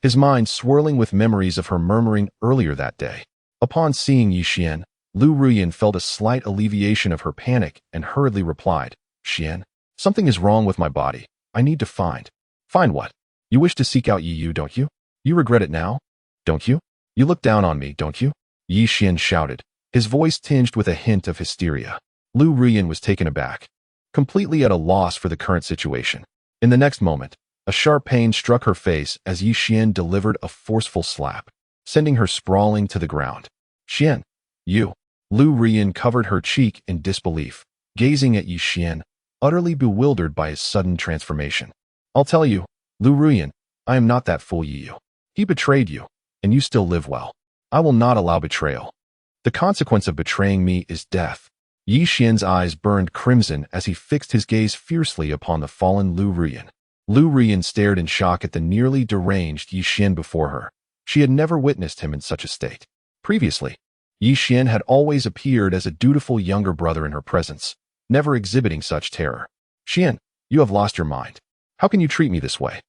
his mind swirling with memories of her murmuring earlier that day. Upon seeing Yi Xian, Lu Rian felt a slight alleviation of her panic and hurriedly replied, "Xian, something is wrong with my body. I need to find." "Find what? You wish to seek out Yi Yu, don't you? You regret it now, don't you? You look down on me, don't you?" Yi Xian shouted, his voice tinged with a hint of hysteria. Lu Rian was taken aback, completely at a loss for the current situation. In the next moment, a sharp pain struck her face as Yi Xian delivered a forceful slap, sending her sprawling to the ground. "Xian, you." Lu Rian covered her cheek in disbelief, gazing at Yi Xian, utterly bewildered by his sudden transformation. "I'll tell you, Lu Rian, I am not that fool Yi Yu. He betrayed you, and you still live well. I will not allow betrayal. The consequence of betraying me is death." Yi Xian's eyes burned crimson as he fixed his gaze fiercely upon the fallen Lu Rian. Lu Rian stared in shock at the nearly deranged Yi Xian before her. She had never witnessed him in such a state. Previously, Yi Xian had always appeared as a dutiful younger brother in her presence, never exhibiting such terror. "Xian, you have lost your mind. How can you treat me this way?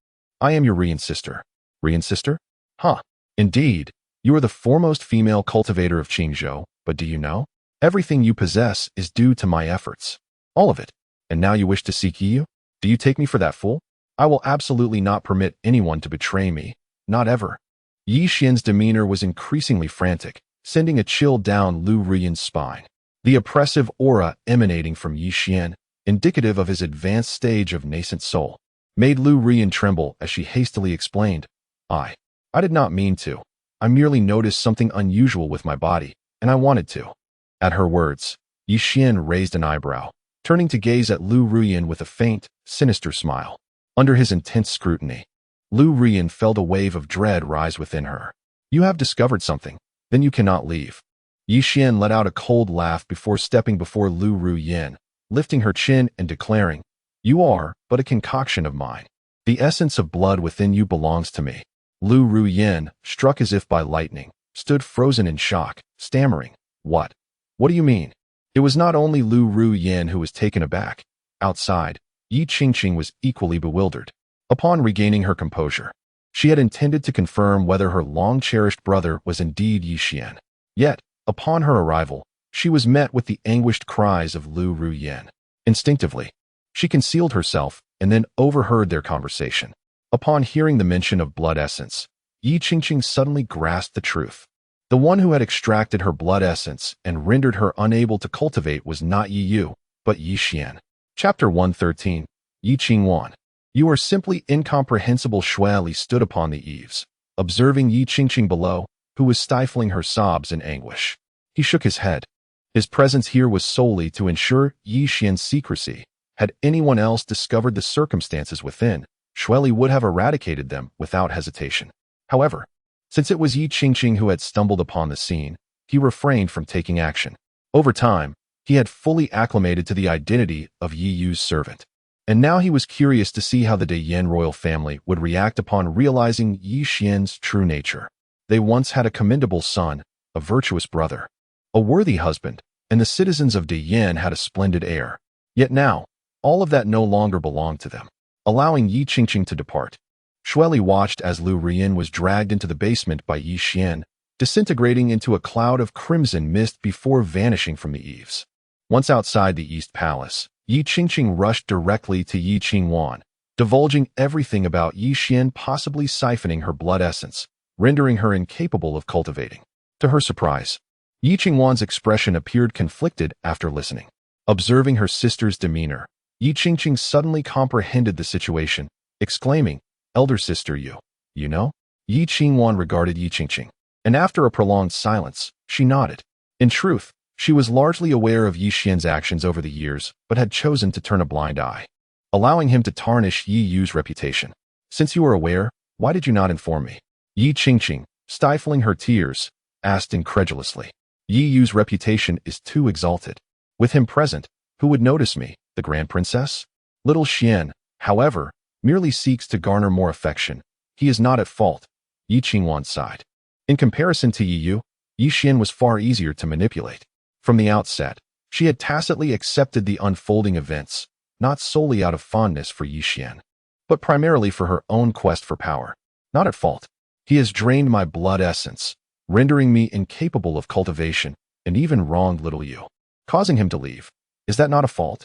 I am your Rian sister." "Rian sister? Huh. Indeed, you are the foremost female cultivator of Qingzhou, but do you know? Everything you possess is due to my efforts. All of it. And now you wish to seek Yi Yu? Do you take me for that fool? I will absolutely not permit anyone to betray me. Not ever." Yi Xian's demeanor was increasingly frantic, sending a chill down Lu Rian's spine. The oppressive aura emanating from Yi Xian, indicative of his advanced stage of nascent soul. made Lu Rian tremble as she hastily explained, I did not mean to. I merely noticed something unusual with my body, and I wanted to. At her words, Yi Xian raised an eyebrow, turning to gaze at Lu Rian with a faint, sinister smile. Under his intense scrutiny, Lu Rian felt a wave of dread rise within her. You have discovered something, then you cannot leave. Yi Xian let out a cold laugh before stepping before Lu Rian, lifting her chin and declaring, You are but a concoction of mine. The essence of blood within you belongs to me. Lu Rian, struck as if by lightning, stood frozen in shock, stammering, What? What do you mean? It was not only Lu Rian who was taken aback. Outside, Yi Qingqing was equally bewildered. Upon regaining her composure, she had intended to confirm whether her long-cherished brother was indeed Yi Xian. Yet, upon her arrival, she was met with the anguished cries of Lu Rian. Instinctively, she concealed herself and then overheard their conversation. Upon hearing the mention of blood essence, Yi Qingqing suddenly grasped the truth. The one who had extracted her blood essence and rendered her unable to cultivate was not Yi Yu, but Yi Xian. Chapter 113, Yi Qingwan. You are simply incomprehensible. Shui Li stood upon the eaves, observing Yi Qingqing below, who was stifling her sobs in anguish. He shook his head. His presence here was solely to ensure Yi Xian's secrecy. Had anyone else discovered the circumstances within, Shui Li would have eradicated them without hesitation. However, since it was Yi Qingqing who had stumbled upon the scene, he refrained from taking action. Over time, he had fully acclimated to the identity of Yi Yu's servant. And now he was curious to see how the De Yen royal family would react upon realizing Yi Xian's true nature. They once had a commendable son, a virtuous brother, a worthy husband, and the citizens of De Yen had a splendid heir. Yet now, all of that no longer belonged to them. Allowing Yi Qingqing to depart, Shui Li watched as Lu Rian was dragged into the basement by Yi Xian, disintegrating into a cloud of crimson mist before vanishing from the eaves. Once outside the East Palace, Yi Qingqing rushed directly to Yi Qingwan, divulging everything about Yi Xian possibly siphoning her blood essence, rendering her incapable of cultivating. To her surprise, Yi Qingwan's expression appeared conflicted after listening. Observing her sister's demeanor, Yi Qingqing suddenly comprehended the situation, exclaiming, Elder sister, you know? Yi Qingwan regarded Yi Qingqing, and after a prolonged silence, she nodded. In truth, she was largely aware of Yi Xian's actions over the years, but had chosen to turn a blind eye, allowing him to tarnish Yi Yu's reputation. Since you were aware, why did you not inform me? Yi Qingqing, stifling her tears, asked incredulously. Yi Yu's reputation is too exalted. With him present, who would notice me, the Grand Princess? Little Xian, however, merely seeks to garner more affection. He is not at fault. Yi Qingwan sighed. In comparison to Yi Yu, Yi Xian was far easier to manipulate. From the outset, she had tacitly accepted the unfolding events, not solely out of fondness for Yi Xian, but primarily for her own quest for power. Not at fault. He has drained my blood essence, rendering me incapable of cultivation, and even wronged little Yu, causing him to leave. Is that not a fault?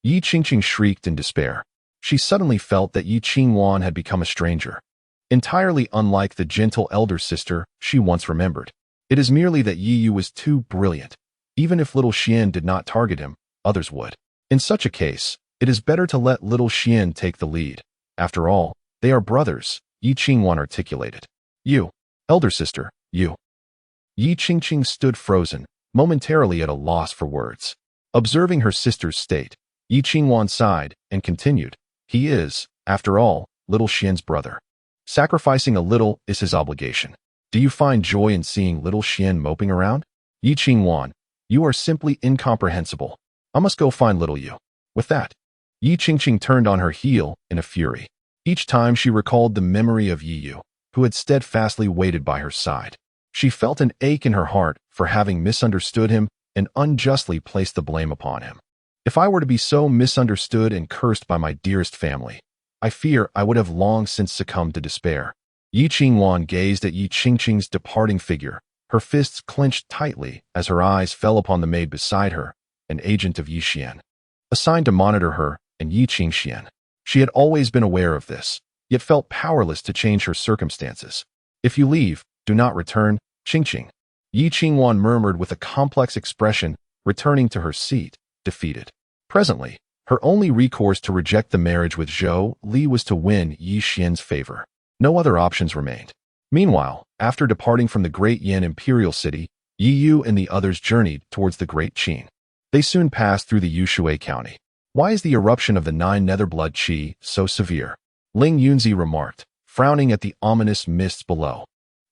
Yi Qingqing shrieked in despair. She suddenly felt that Yi Qingwan had become a stranger, entirely unlike the gentle elder sister she once remembered. It is merely that Yi Yu was too brilliant. Even if little Xian did not target him, others would. In such a case, it is better to let little Xian take the lead. After all, they are brothers, Yi Qingwan articulated. You, elder sister, you. Yi Qingqing stood frozen, momentarily at a loss for words. Observing her sister's state, Yi Qingwan sighed and continued, He is, after all, little Xian's brother. Sacrificing a little is his obligation. Do you find joy in seeing little Xian moping around? Yi Qingwan, you are simply incomprehensible. I must go find little Yu. With that, Yi Qingqing turned on her heel in a fury. Each time she recalled the memory of Yi Yu, who had steadfastly waited by her side. She felt an ache in her heart for having misunderstood him and unjustly placed the blame upon him. If I were to be so misunderstood and cursed by my dearest family, I fear I would have long since succumbed to despair. Yi Qingwan gazed at Yi Qingqing's departing figure, her fists clenched tightly as her eyes fell upon the maid beside her, an agent of Yi Xian, assigned to monitor her and Yi Qingxian. She had always been aware of this, yet felt powerless to change her circumstances. If you leave, do not return, Qingqing. Yi Qingwan murmured with a complex expression, returning to her seat, defeated. Presently, Her only recourse to reject the marriage with Zhou Li was to win Yi Xian's favor. No other options remained. Meanwhile, after departing from the Great Yin imperial city, Yi Yu and the others journeyed towards the Great Qin. They soon passed through the Yushui County. Why is the eruption of the 9 Netherblood Qi so severe? Ling Yunzi remarked, frowning at the ominous mists below.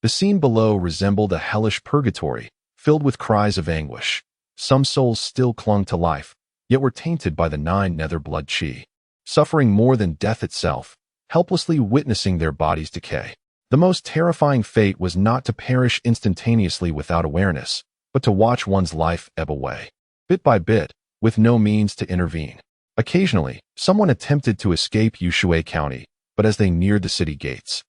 The scene below resembled a hellish purgatory, filled with cries of anguish. Some souls still clung to life, yet were tainted by the 9 Netherblood Qi, suffering more than death itself, helplessly witnessing their bodies decay. The most terrifying fate was not to perish instantaneously without awareness, but to watch one's life ebb away, bit by bit, with no means to intervene. Occasionally, someone attempted to escape Yushui County, but as they neared the city gates,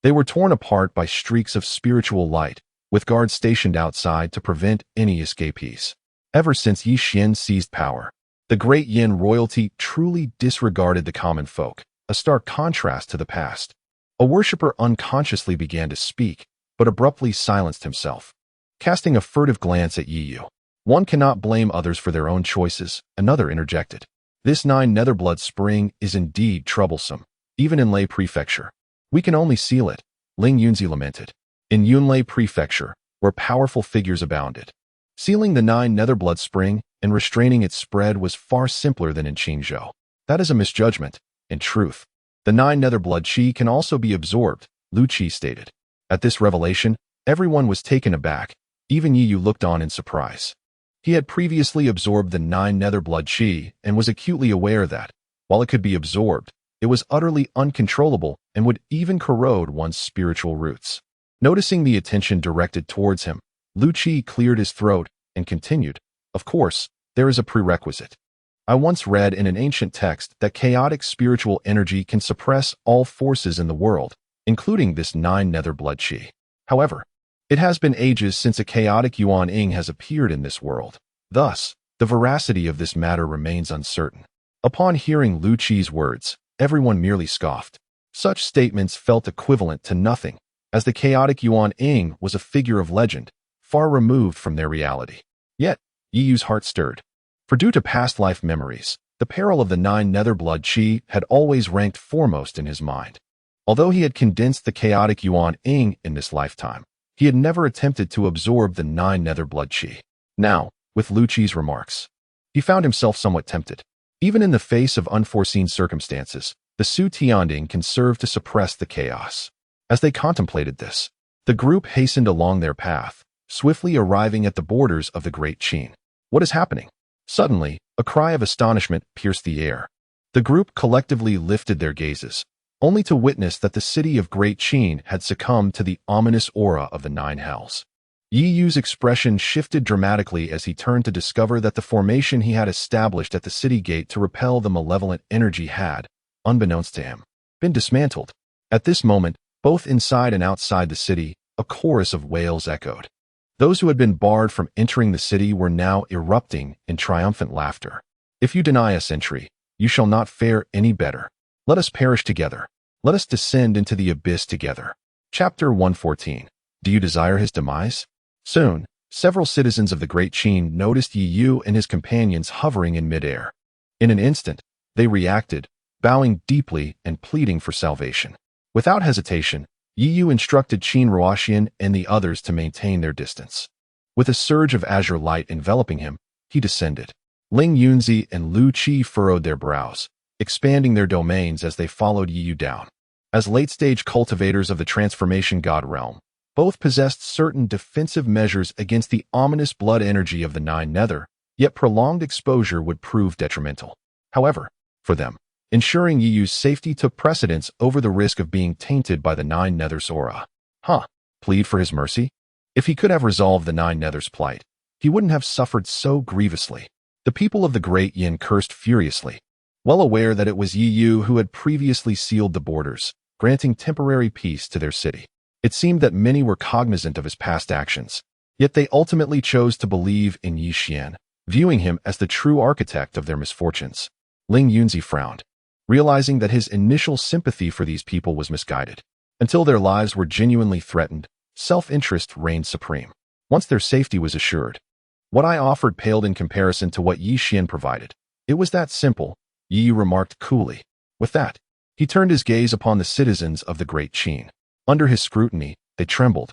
they were torn apart by streaks of spiritual light, with guards stationed outside to prevent any escapees. Ever since Yi Xian seized power, the Great Yin royalty truly disregarded the common folk, a stark contrast to the past. A worshipper unconsciously began to speak, but abruptly silenced himself, casting a furtive glance at Yi Yu. One cannot blame others for their own choices, another interjected. This 9 Netherblood spring is indeed troublesome, even in Lei Prefecture. We can only seal it, Ling Yunzi lamented. In Yunlei Prefecture, where powerful figures abounded, sealing the 9 Netherblood spring and restraining its spread was far simpler than in Qingzhou. That is a misjudgment, in truth. The 9 Netherblood Qi can also be absorbed, Lu Qi stated. At this revelation, everyone was taken aback, even Yi Yu looked on in surprise. He had previously absorbed the 9 Netherblood Qi and was acutely aware that, while it could be absorbed, it was utterly uncontrollable and would even corrode one's spiritual roots. Noticing the attention directed towards him, Lu Qi cleared his throat and continued, "Of course, there is a prerequisite. I once read in an ancient text that chaotic spiritual energy can suppress all forces in the world, including this 9 Netherblood Qi. However, it has been ages since a chaotic Yuan Ying has appeared in this world. Thus, the veracity of this matter remains uncertain." Upon hearing Lu Qi's words, everyone merely scoffed. Such statements felt equivalent to nothing, as the chaotic Yuan Ying was a figure of legend, far removed from their reality. Yet, Yi Yu's heart stirred. For due to past life memories, the peril of the 9 Netherblood Qi had always ranked foremost in his mind. Although he had condensed the chaotic Yuan Ying in this lifetime, he had never attempted to absorb the 9 Netherblood Qi. Now, with Lu Qi's remarks, he found himself somewhat tempted. Even in the face of unforeseen circumstances, the Su Tianding can serve to suppress the chaos. As they contemplated this, the group hastened along their path, swiftly arriving at the borders of the Great Qin. What is happening? Suddenly, a cry of astonishment pierced the air. The group collectively lifted their gazes, only to witness that the city of Great Qin had succumbed to the ominous aura of the 9 hells. Yi Yu's expression shifted dramatically as he turned to discover that the formation he had established at the city gate to repel the malevolent energy had, unbeknownst to him, been dismantled. At this moment, both inside and outside the city, a chorus of wails echoed. Those who had been barred from entering the city were now erupting in triumphant laughter. "If you deny us entry, you shall not fare any better. Let us perish together. Let us descend into the abyss together." Chapter 114. Do you desire his demise? Soon, several citizens of the Great Qin noticed Yi Yu and his companions hovering in midair. In an instant, they reacted, bowing deeply and pleading for salvation. Without hesitation, Yi Yu instructed Qin Ruoxian and the others to maintain their distance. With a surge of azure light enveloping him, he descended. Ling Yunzi and Lu Qi furrowed their brows, expanding their domains as they followed Yi Yu down. As late-stage cultivators of the transformation god realm, both possessed certain defensive measures against the ominous blood energy of the 9 Nether, yet prolonged exposure would prove detrimental. However, for them, ensuring Yi Yu's safety took precedence over the risk of being tainted by the 9 Nether's aura. Plead for his mercy? If he could have resolved the 9 Nether's plight, he wouldn't have suffered so grievously. The people of the Great Yin cursed furiously, well aware that it was Yi Yu who had previously sealed the borders, granting temporary peace to their city. It seemed that many were cognizant of his past actions, yet they ultimately chose to believe in Yi Xian, viewing him as the true architect of their misfortunes. Ling Yunzi frowned, realizing that his initial sympathy for these people was misguided. Until their lives were genuinely threatened, self-interest reigned supreme. Once their safety was assured, what I offered paled in comparison to what Yi Xian provided. It was that simple, Yi remarked coolly. With that, he turned his gaze upon the citizens of the Great Qin. Under his scrutiny, they trembled,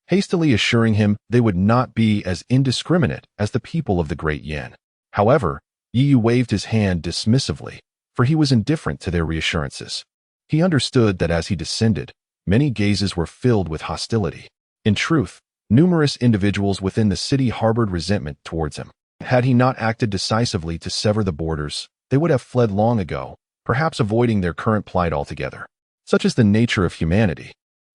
hastily assuring him they would not be as indiscriminate as the people of the Great Yan. However, Yi waved his hand dismissively, for he was indifferent to their reassurances. He understood that as he descended, many gazes were filled with hostility. In truth, numerous individuals within the city harbored resentment towards him. Had he not acted decisively to sever the borders, they would have fled long ago, perhaps avoiding their current plight altogether. Such is the nature of humanity.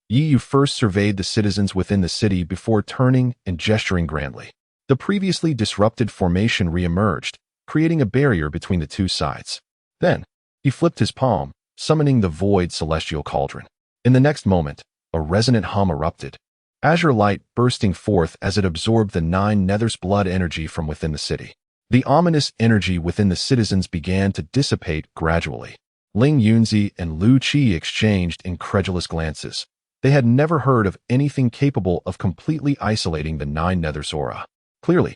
Yi first surveyed the citizens within the city before turning and gesturing grandly. The previously disrupted formation re-emerged, creating a barrier between the two sides. Then, he flipped his palm, summoning the void celestial cauldron. In the next moment, a resonant hum erupted, azure light bursting forth as it absorbed the 9 nether's blood energy from within the city. The ominous energy within the citizens began to dissipate gradually. Ling Yunzi and Lu Qi exchanged incredulous glances. They had never heard of anything capable of completely isolating the 9 nether's aura. Clearly,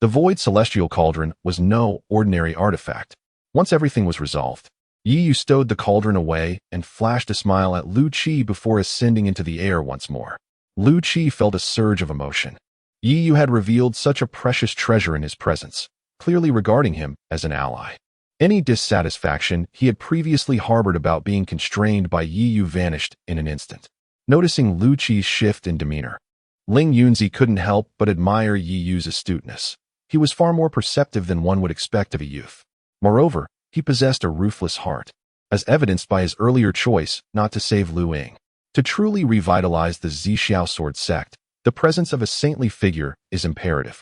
the void celestial cauldron was no ordinary artifact. Once everything was resolved, Yi stowed the cauldron away and flashed a smile at Lu Qi before ascending into the air once more. Lu Qi felt a surge of emotion. Yi had revealed such a precious treasure in his presence, clearly regarding him as an ally. Any dissatisfaction he had previously harbored about being constrained by Yi vanished in an instant. Noticing Lu Qi's shift in demeanor, Ling Yunzi couldn't help but admire Yi's astuteness. He was far more perceptive than one would expect of a youth. Moreover, he possessed a ruthless heart, as evidenced by his earlier choice not to save Lu Ying. To truly revitalize the Zixiao sword sect, the presence of a saintly figure is imperative.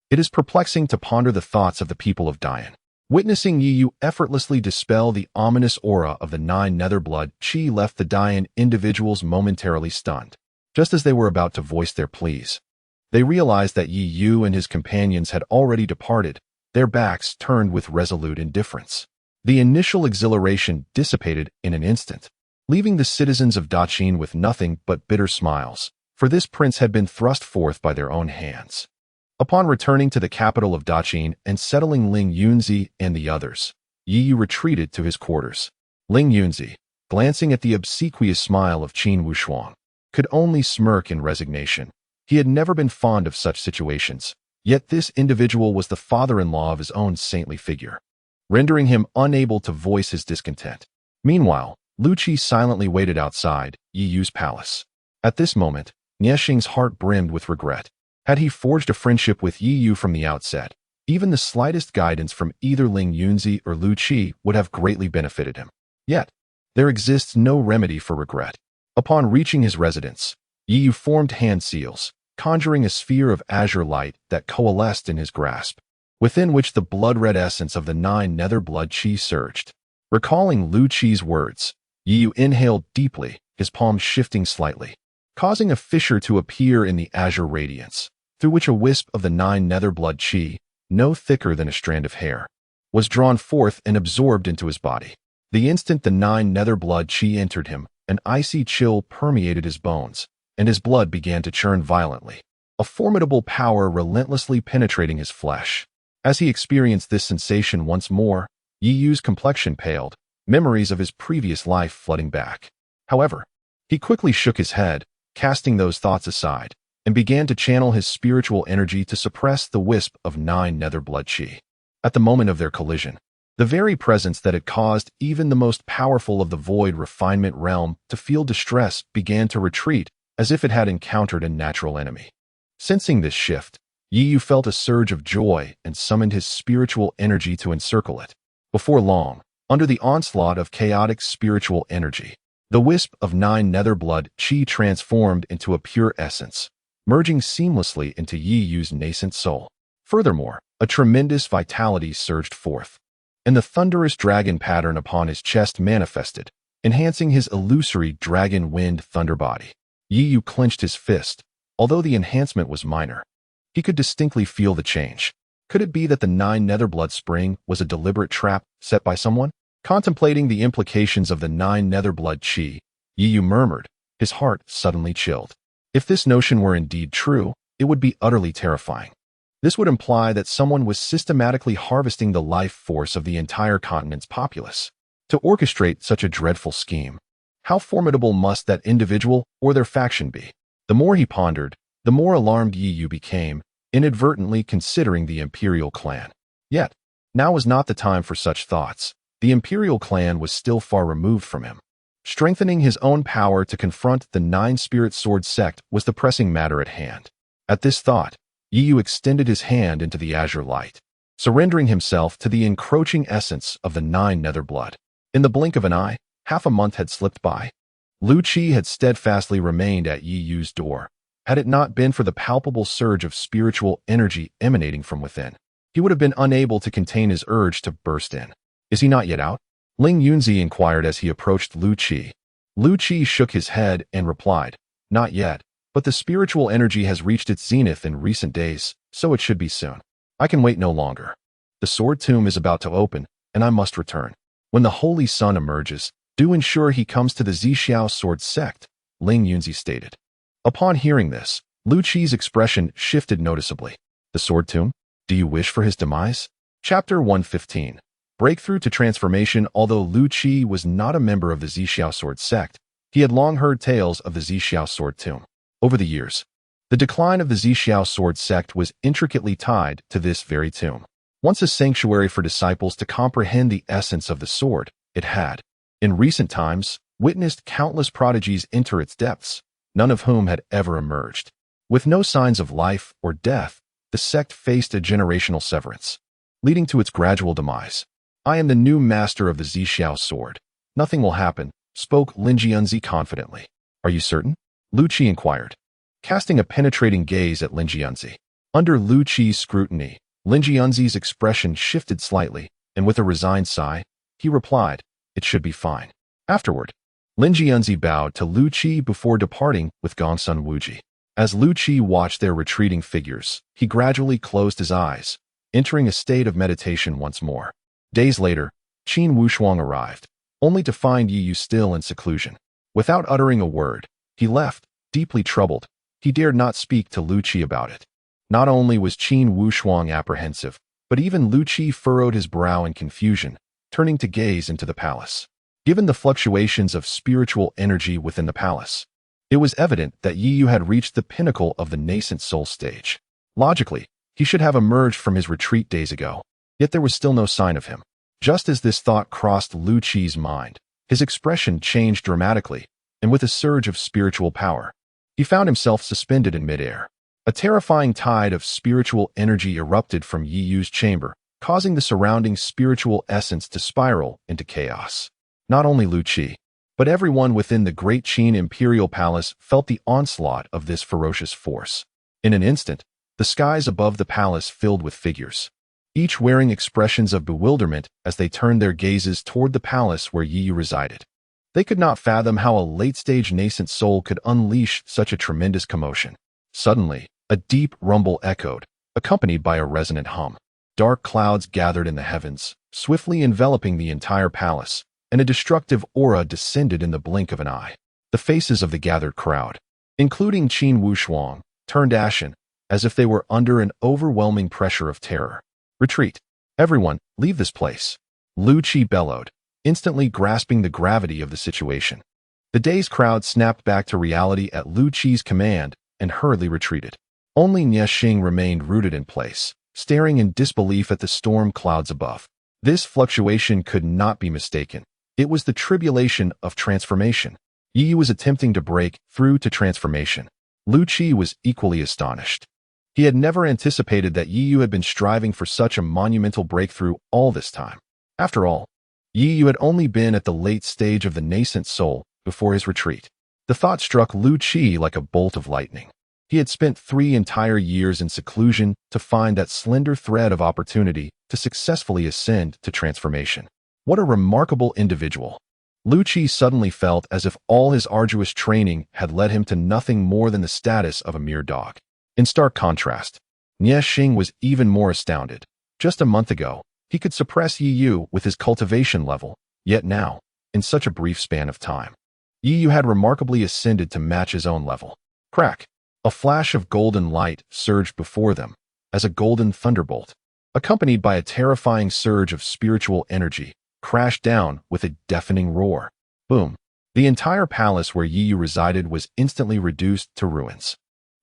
It is perplexing to ponder the thoughts of the people of Dian. Witnessing Yi effortlessly dispel the ominous aura of the 9 nether blood Qi left the Dian individuals momentarily stunned. Just as they were about to voice their pleas, they realized that Yi and his companions had already departed, their backs turned with resolute indifference. The initial exhilaration dissipated in an instant, leaving the citizens of Daqin with nothing but bitter smiles, for this prince had been thrust forth by their own hands. Upon returning to the capital of Daqin and settling Ling Yunzi and the others, Yi retreated to his quarters. Ling Yunzi, glancing at the obsequious smile of Qin Wushuang, could only smirk in resignation. He had never been fond of such situations, yet this individual was the father-in-law of his own saintly figure, rendering him unable to voice his discontent. Meanwhile, Lu Qi silently waited outside Yi's palace. At this moment, Niexing's heart brimmed with regret. Had he forged a friendship with Yi from the outset, even the slightest guidance from either Ling Yunzi or Lu Qi would have greatly benefited him. Yet, there exists no remedy for regret. Upon reaching his residence, Yi formed hand seals, conjuring a sphere of azure light that coalesced in his grasp, within which the blood-red essence of the 9 nether blood Qi surged. Recalling Lu Qi's words, Yi inhaled deeply, his palm shifting slightly, causing a fissure to appear in the azure radiance, through which a wisp of the 9 nether blood Qi, no thicker than a strand of hair, was drawn forth and absorbed into his body. The instant the 9 nether blood Qi entered him, an icy chill permeated his bones, and his blood began to churn violently, a formidable power relentlessly penetrating his flesh. As he experienced this sensation once more, Yi's complexion paled, memories of his previous life flooding back. However, he quickly shook his head, casting those thoughts aside, and began to channel his spiritual energy to suppress the wisp of 9 nether blood Qi. At the moment of their collision, the very presence that had caused even the most powerful of the void refinement realm to feel distress began to retreat as if it had encountered a natural enemy. Sensing this shift, Yi felt a surge of joy and summoned his spiritual energy to encircle it. Before long, under the onslaught of chaotic spiritual energy, the wisp of 9 nether blood Qi transformed into a pure essence, merging seamlessly into Yi's nascent soul. Furthermore, a tremendous vitality surged forth, and the thunderous dragon pattern upon his chest manifested, enhancing his illusory dragon wind thunder body. Yi clenched his fist. Although the enhancement was minor, he could distinctly feel the change. Could it be that the 9 Netherblood spring was a deliberate trap set by someone? Contemplating the implications of the 9 Netherblood Qi, Yi murmured, his heart suddenly chilled. If this notion were indeed true, it would be utterly terrifying. This would imply that someone was systematically harvesting the life force of the entire continent's populace. To orchestrate such a dreadful scheme, how formidable must that individual or their faction be? The more he pondered, the more alarmed Yi Yu became, inadvertently considering the imperial clan. Yet, now was not the time for such thoughts. The imperial clan was still far removed from him. Strengthening his own power to confront the Nine-Spirit Sword sect was the pressing matter at hand. At this thought, Yi Yu extended his hand into the azure light, surrendering himself to the encroaching essence of the Nine Nether Blood. In the blink of an eye, half a month had slipped by. Lu Qi had steadfastly remained at Yi Yu's door. Had it not been for the palpable surge of spiritual energy emanating from within, he would have been unable to contain his urge to burst in. Is he not yet out? Ling Yunzi inquired as he approached Lu Qi. Lu Qi shook his head and replied, Not yet, but the spiritual energy has reached its zenith in recent days, so it should be soon. I can wait no longer. The sword tomb is about to open, and I must return. When the Holy Sun emerges, do ensure he comes to the Zixiao sword sect, Ling Yunzi stated. Upon hearing this, Lu Qi's expression shifted noticeably. The sword tomb? Do you wish for his demise? Chapter 115. Breakthrough to transformation. Although Lu Qi was not a member of the Zixiao sword sect, he had long heard tales of the Zixiao sword tomb. Over the years, the decline of the Zixiao sword sect was intricately tied to this very tomb. Once a sanctuary for disciples to comprehend the essence of the sword, it had, in recent times, witnessed countless prodigies enter its depths, none of whom had ever emerged. With no signs of life or death, the sect faced a generational severance, leading to its gradual demise. I am the new master of the Zixiao sword. Nothing will happen, spoke Lin Jianzi confidently. Are you certain? Lu Qi inquired, casting a penetrating gaze at Lin Jianzi. Under Lu Qi's scrutiny, Lin Jianzi's expression shifted slightly, and with a resigned sigh, he replied, It should be fine. Afterward, Lin Jianzi bowed to Lu Qi before departing with Gongsun Wuji. As Lu Qi watched their retreating figures, he gradually closed his eyes, entering a state of meditation once more. Days later, Qin Wushuang arrived, only to find Yi Yu still in seclusion. Without uttering a word, he left, deeply troubled. He dared not speak to Lu Qi about it. Not only was Qin Wushuang apprehensive, but even Lu Qi furrowed his brow in confusion, turning to gaze into the palace. Given the fluctuations of spiritual energy within the palace, it was evident that Yi Yu had reached the pinnacle of the nascent soul stage. Logically, he should have emerged from his retreat days ago, yet there was still no sign of him. Just as this thought crossed Lu Qi's mind, his expression changed dramatically, and with a surge of spiritual power, he found himself suspended in midair. A terrifying tide of spiritual energy erupted from Yi Yu's chamber, causing the surrounding spiritual essence to spiral into chaos. Not only Lu Qi, but everyone within the great Qin imperial palace felt the onslaught of this ferocious force. In an instant, the skies above the palace filled with figures, each wearing expressions of bewilderment as they turned their gazes toward the palace where Yi Yu resided. They could not fathom how a late-stage nascent soul could unleash such a tremendous commotion. Suddenly, a deep rumble echoed, accompanied by a resonant hum. Dark clouds gathered in the heavens, swiftly enveloping the entire palace, and a destructive aura descended in the blink of an eye. The faces of the gathered crowd, including Qin Wushuang, turned ashen, as if they were under an overwhelming pressure of terror. Retreat. Everyone, leave this place. Lu Qi bellowed, instantly grasping the gravity of the situation. The dazed crowd snapped back to reality at Lu Qi's command and hurriedly retreated. Only Nie Xing remained rooted in place, staring in disbelief at the storm clouds above. This fluctuation could not be mistaken. It was the tribulation of transformation. Yi Yu was attempting to break through to transformation. Lu Qi was equally astonished. He had never anticipated that Yi Yu had been striving for such a monumental breakthrough all this time. After all, Yi Yu had only been at the late stage of the nascent soul before his retreat. The thought struck Lu Qi like a bolt of lightning. He had spent 3 entire years in seclusion to find that slender thread of opportunity to successfully ascend to transformation. What a remarkable individual. Lu Qi suddenly felt as if all his arduous training had led him to nothing more than the status of a mere dog. In stark contrast, Nie Xing was even more astounded. Just a month ago, he could suppress Yi Yu with his cultivation level, yet now, in such a brief span of time, Yi Yu had remarkably ascended to match his own level. Crack! A flash of golden light surged before them, as a golden thunderbolt, accompanied by a terrifying surge of spiritual energy, crashed down with a deafening roar. Boom! The entire palace where Yi Yu resided was instantly reduced to ruins,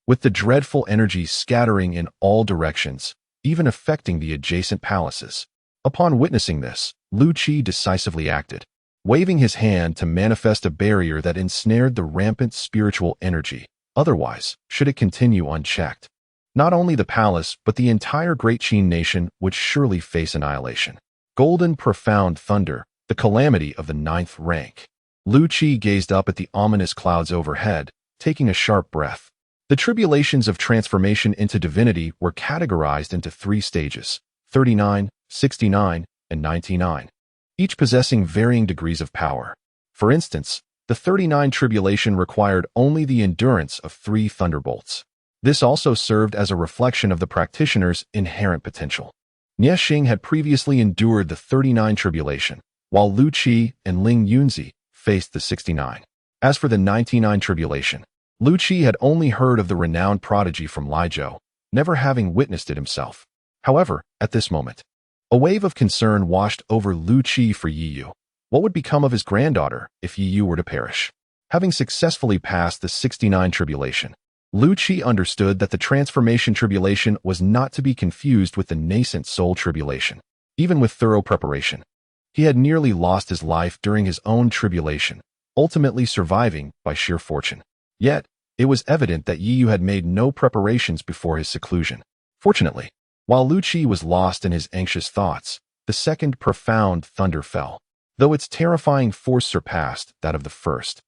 with the dreadful energy scattering in all directions, even affecting the adjacent palaces. Upon witnessing this, Lu Qi decisively acted, waving his hand to manifest a barrier that ensnared the rampant spiritual energy. Otherwise, should it continue unchecked, not only the palace but the entire Great Qin nation would surely face annihilation. Golden profound thunder, the calamity of the 9th rank. Lu Qi gazed up at the ominous clouds overhead, taking a sharp breath. The tribulations of transformation into divinity were categorized into 3 stages: 39, 69, and 99, each possessing varying degrees of power. For instance, the 39 tribulation required only the endurance of 3 thunderbolts. This also served as a reflection of the practitioner's inherent potential. Nie Xing had previously endured the 39 tribulation, while Lu Qi and Ling Yunzi faced the 69. As for the 99 tribulation, Lu Qi had only heard of the renowned prodigy from Lizhou, never having witnessed it himself. However, at this moment, a wave of concern washed over Lu Qi for Yi Yu. What would become of his granddaughter if Yi Yu were to perish? Having successfully passed the 69 tribulation, Lu Qi understood that the transformation tribulation was not to be confused with the nascent soul tribulation. Even with thorough preparation, he had nearly lost his life during his own tribulation, ultimately surviving by sheer fortune. Yet, it was evident that Yi Yu had made no preparations before his seclusion. Fortunately, while Lu Qi was lost in his anxious thoughts, the second profound thunder fell, though its terrifying force surpassed that of the first.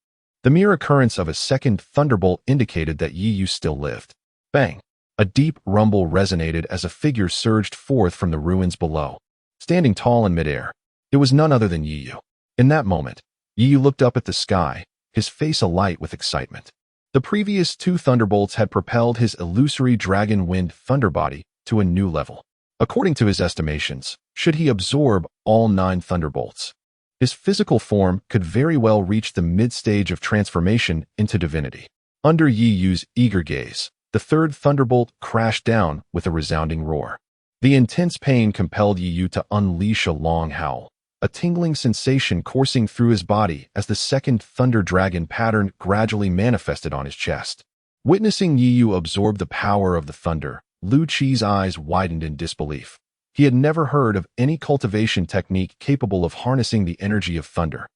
The mere occurrence of a second thunderbolt indicated that Yi Yu still lived. Bang! A deep rumble resonated as a figure surged forth from the ruins below. Standing tall in midair, it was none other than Yi Yu. In that moment, Yi Yu looked up at the sky, his face alight with excitement. The previous 2 thunderbolts had propelled his illusory dragon wind thunder body to a new level. According to his estimations, should he absorb all 9 thunderbolts, his physical form could very well reach the mid-stage of transformation into divinity. Under Yi Yu's eager gaze, the 3rd thunderbolt crashed down with a resounding roar. The intense pain compelled Yi Yu to unleash a long howl, a tingling sensation coursing through his body as the 2nd thunder dragon pattern gradually manifested on his chest. Witnessing Yi Yu absorb the power of the thunder, Lu Qi's eyes widened in disbelief. He had never heard of any cultivation technique capable of harnessing the energy of thunder,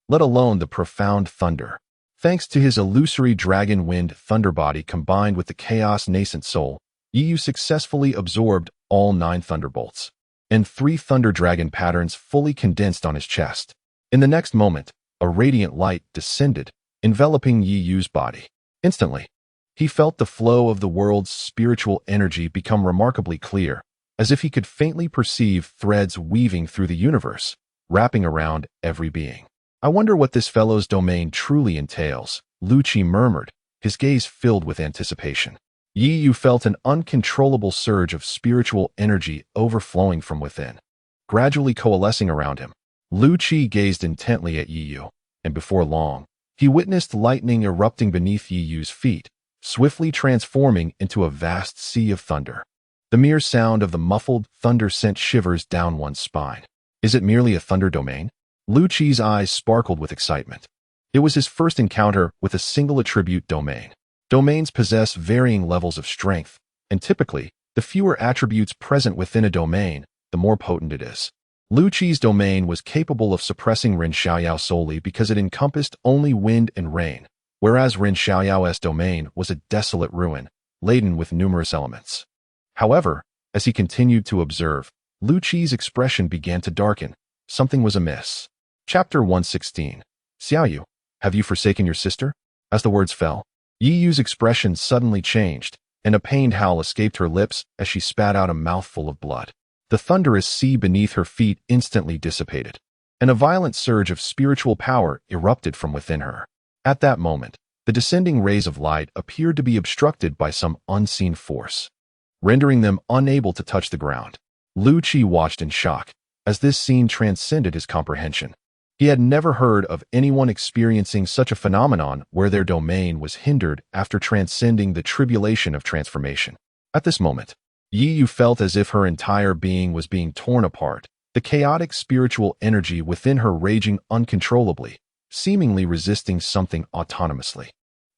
let alone the profound thunder. Thanks to his illusory dragon wind thunder body combined with the chaos nascent soul, Yi Yu successfully absorbed all 9 thunderbolts, and 3 thunder dragon patterns fully condensed on his chest. In the next moment, a radiant light descended, enveloping Yi Yu's body. Instantly, he felt the flow of the world's spiritual energy become remarkably clear, as if he could faintly perceive threads weaving through the universe, wrapping around every being. I wonder what this fellow's domain truly entails, Lu Qi murmured, his gaze filled with anticipation. Yi Yu felt an uncontrollable surge of spiritual energy overflowing from within, gradually coalescing around him. Lu Qi gazed intently at Yi Yu, and before long, he witnessed lightning erupting beneath Yi Yu's feet, swiftly transforming into a vast sea of thunder. The mere sound of the muffled thunder sent shivers down one's spine. Is it merely a thunder domain? Lu Qi's eyes sparkled with excitement. It was his first encounter with a single attribute domain. Domains possess varying levels of strength, and typically, the fewer attributes present within a domain, the more potent it is. Lu Qi's domain was capable of suppressing Ren Xiaoyao solely because it encompassed only wind and rain, whereas Ren Xiaoyao's domain was a desolate ruin, laden with numerous elements. However, as he continued to observe, Lu Qi's expression began to darken. Something was amiss. Chapter 116. Xiaoyu, have you forsaken your sister? As the words fell, Yi Yu's expression suddenly changed, and a pained howl escaped her lips as she spat out a mouthful of blood. The thunderous sea beneath her feet instantly dissipated, and a violent surge of spiritual power erupted from within her. At that moment, the descending rays of light appeared to be obstructed by some unseen force, rendering them unable to touch the ground. Lu Qi watched in shock, as this scene transcended his comprehension. He had never heard of anyone experiencing such a phenomenon where their domain was hindered after transcending the tribulation of transformation. At this moment, Yi Yu felt as if her entire being was being torn apart, the chaotic spiritual energy within her raging uncontrollably, seemingly resisting something autonomously.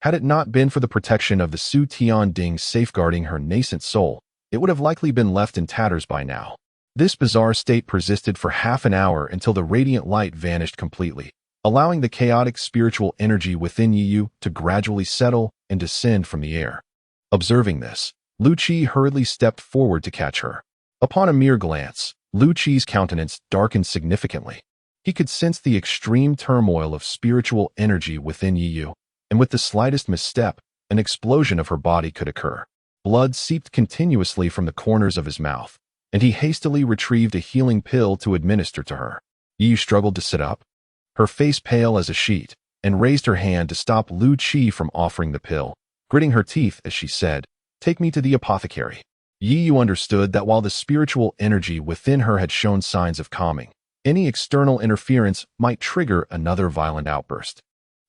Had it not been for the protection of the Su Tian Ding safeguarding her nascent soul, it would have likely been left in tatters by now. This bizarre state persisted for half an hour until the radiant light vanished completely, allowing the chaotic spiritual energy within Yi Yu to gradually settle and descend from the air. Observing this, Lu Qi hurriedly stepped forward to catch her. Upon a mere glance, Lu Qi's countenance darkened significantly. He could sense the extreme turmoil of spiritual energy within Yi Yu, and with the slightest misstep, an explosion of her body could occur. Blood seeped continuously from the corners of his mouth, and he hastily retrieved a healing pill to administer to her. Yi Yu struggled to sit up, her face pale as a sheet, and raised her hand to stop Lu Qi from offering the pill, gritting her teeth as she said, "Take me to the apothecary." Yi Yu understood that while the spiritual energy within her had shown signs of calming, any external interference might trigger another violent outburst.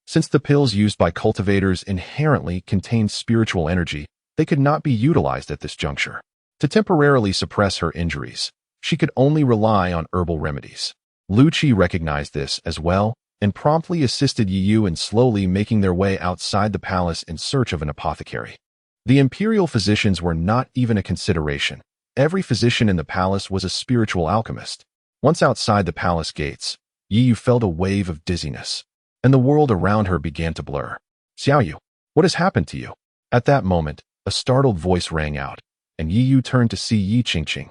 Since the pills used by cultivators inherently contained spiritual energy, they could not be utilized at this juncture. To temporarily suppress her injuries, she could only rely on herbal remedies. Lu Qi recognized this as well and promptly assisted Yi Yu in slowly making their way outside the palace in search of an apothecary. The imperial physicians were not even a consideration. Every physician in the palace was a spiritual alchemist. Once outside the palace gates, Yi Yu felt a wave of dizziness, and the world around her began to blur. "Xiao Yu, what has happened to you?" At that moment, a startled voice rang out, and Yi Yu turned to see Yi Qingqing,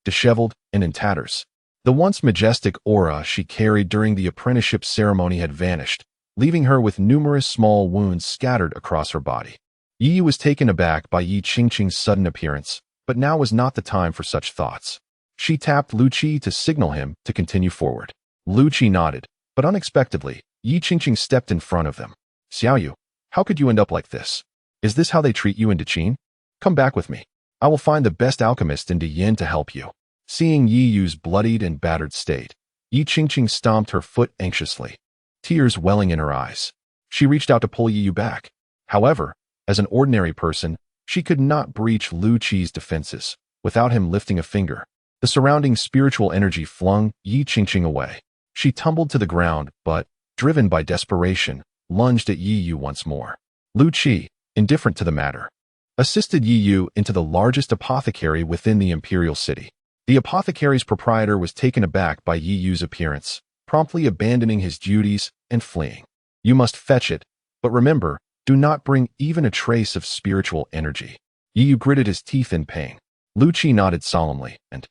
disheveled and in tatters. The once majestic aura she carried during the apprenticeship ceremony had vanished, leaving her with numerous small wounds scattered across her body. Yi Yu was taken aback by Yi Qingqing's sudden appearance, but now was not the time for such thoughts. She tapped Lu Qi to signal him to continue forward. Lu Qi nodded, but unexpectedly, Yi Qingqing stepped in front of them. "Xiao Yu, how could you end up like this? Is this how they treat you in Dethrone? Come back with me. I will find the best alchemist in Yin to help you." Seeing Yi Yu's bloodied and battered state, Yi Qingqing stomped her foot anxiously, tears welling in her eyes. She reached out to pull Yi Yu back. However, as an ordinary person, she could not breach Lu Qi's defenses without him lifting a finger. The surrounding spiritual energy flung Yi Qingqing away. She tumbled to the ground, but, driven by desperation, lunged at Yi Yu once more. Lu Qi, indifferent to the matter, assisted Yi Yu into the largest apothecary within the imperial city. The apothecary's proprietor was taken aback by Yi Yu's appearance, promptly abandoning his duties and fleeing. "You must fetch it, but remember, do not bring even a trace of spiritual energy." Yi Yu gritted his teeth in pain. Lu Qi nodded solemnly and,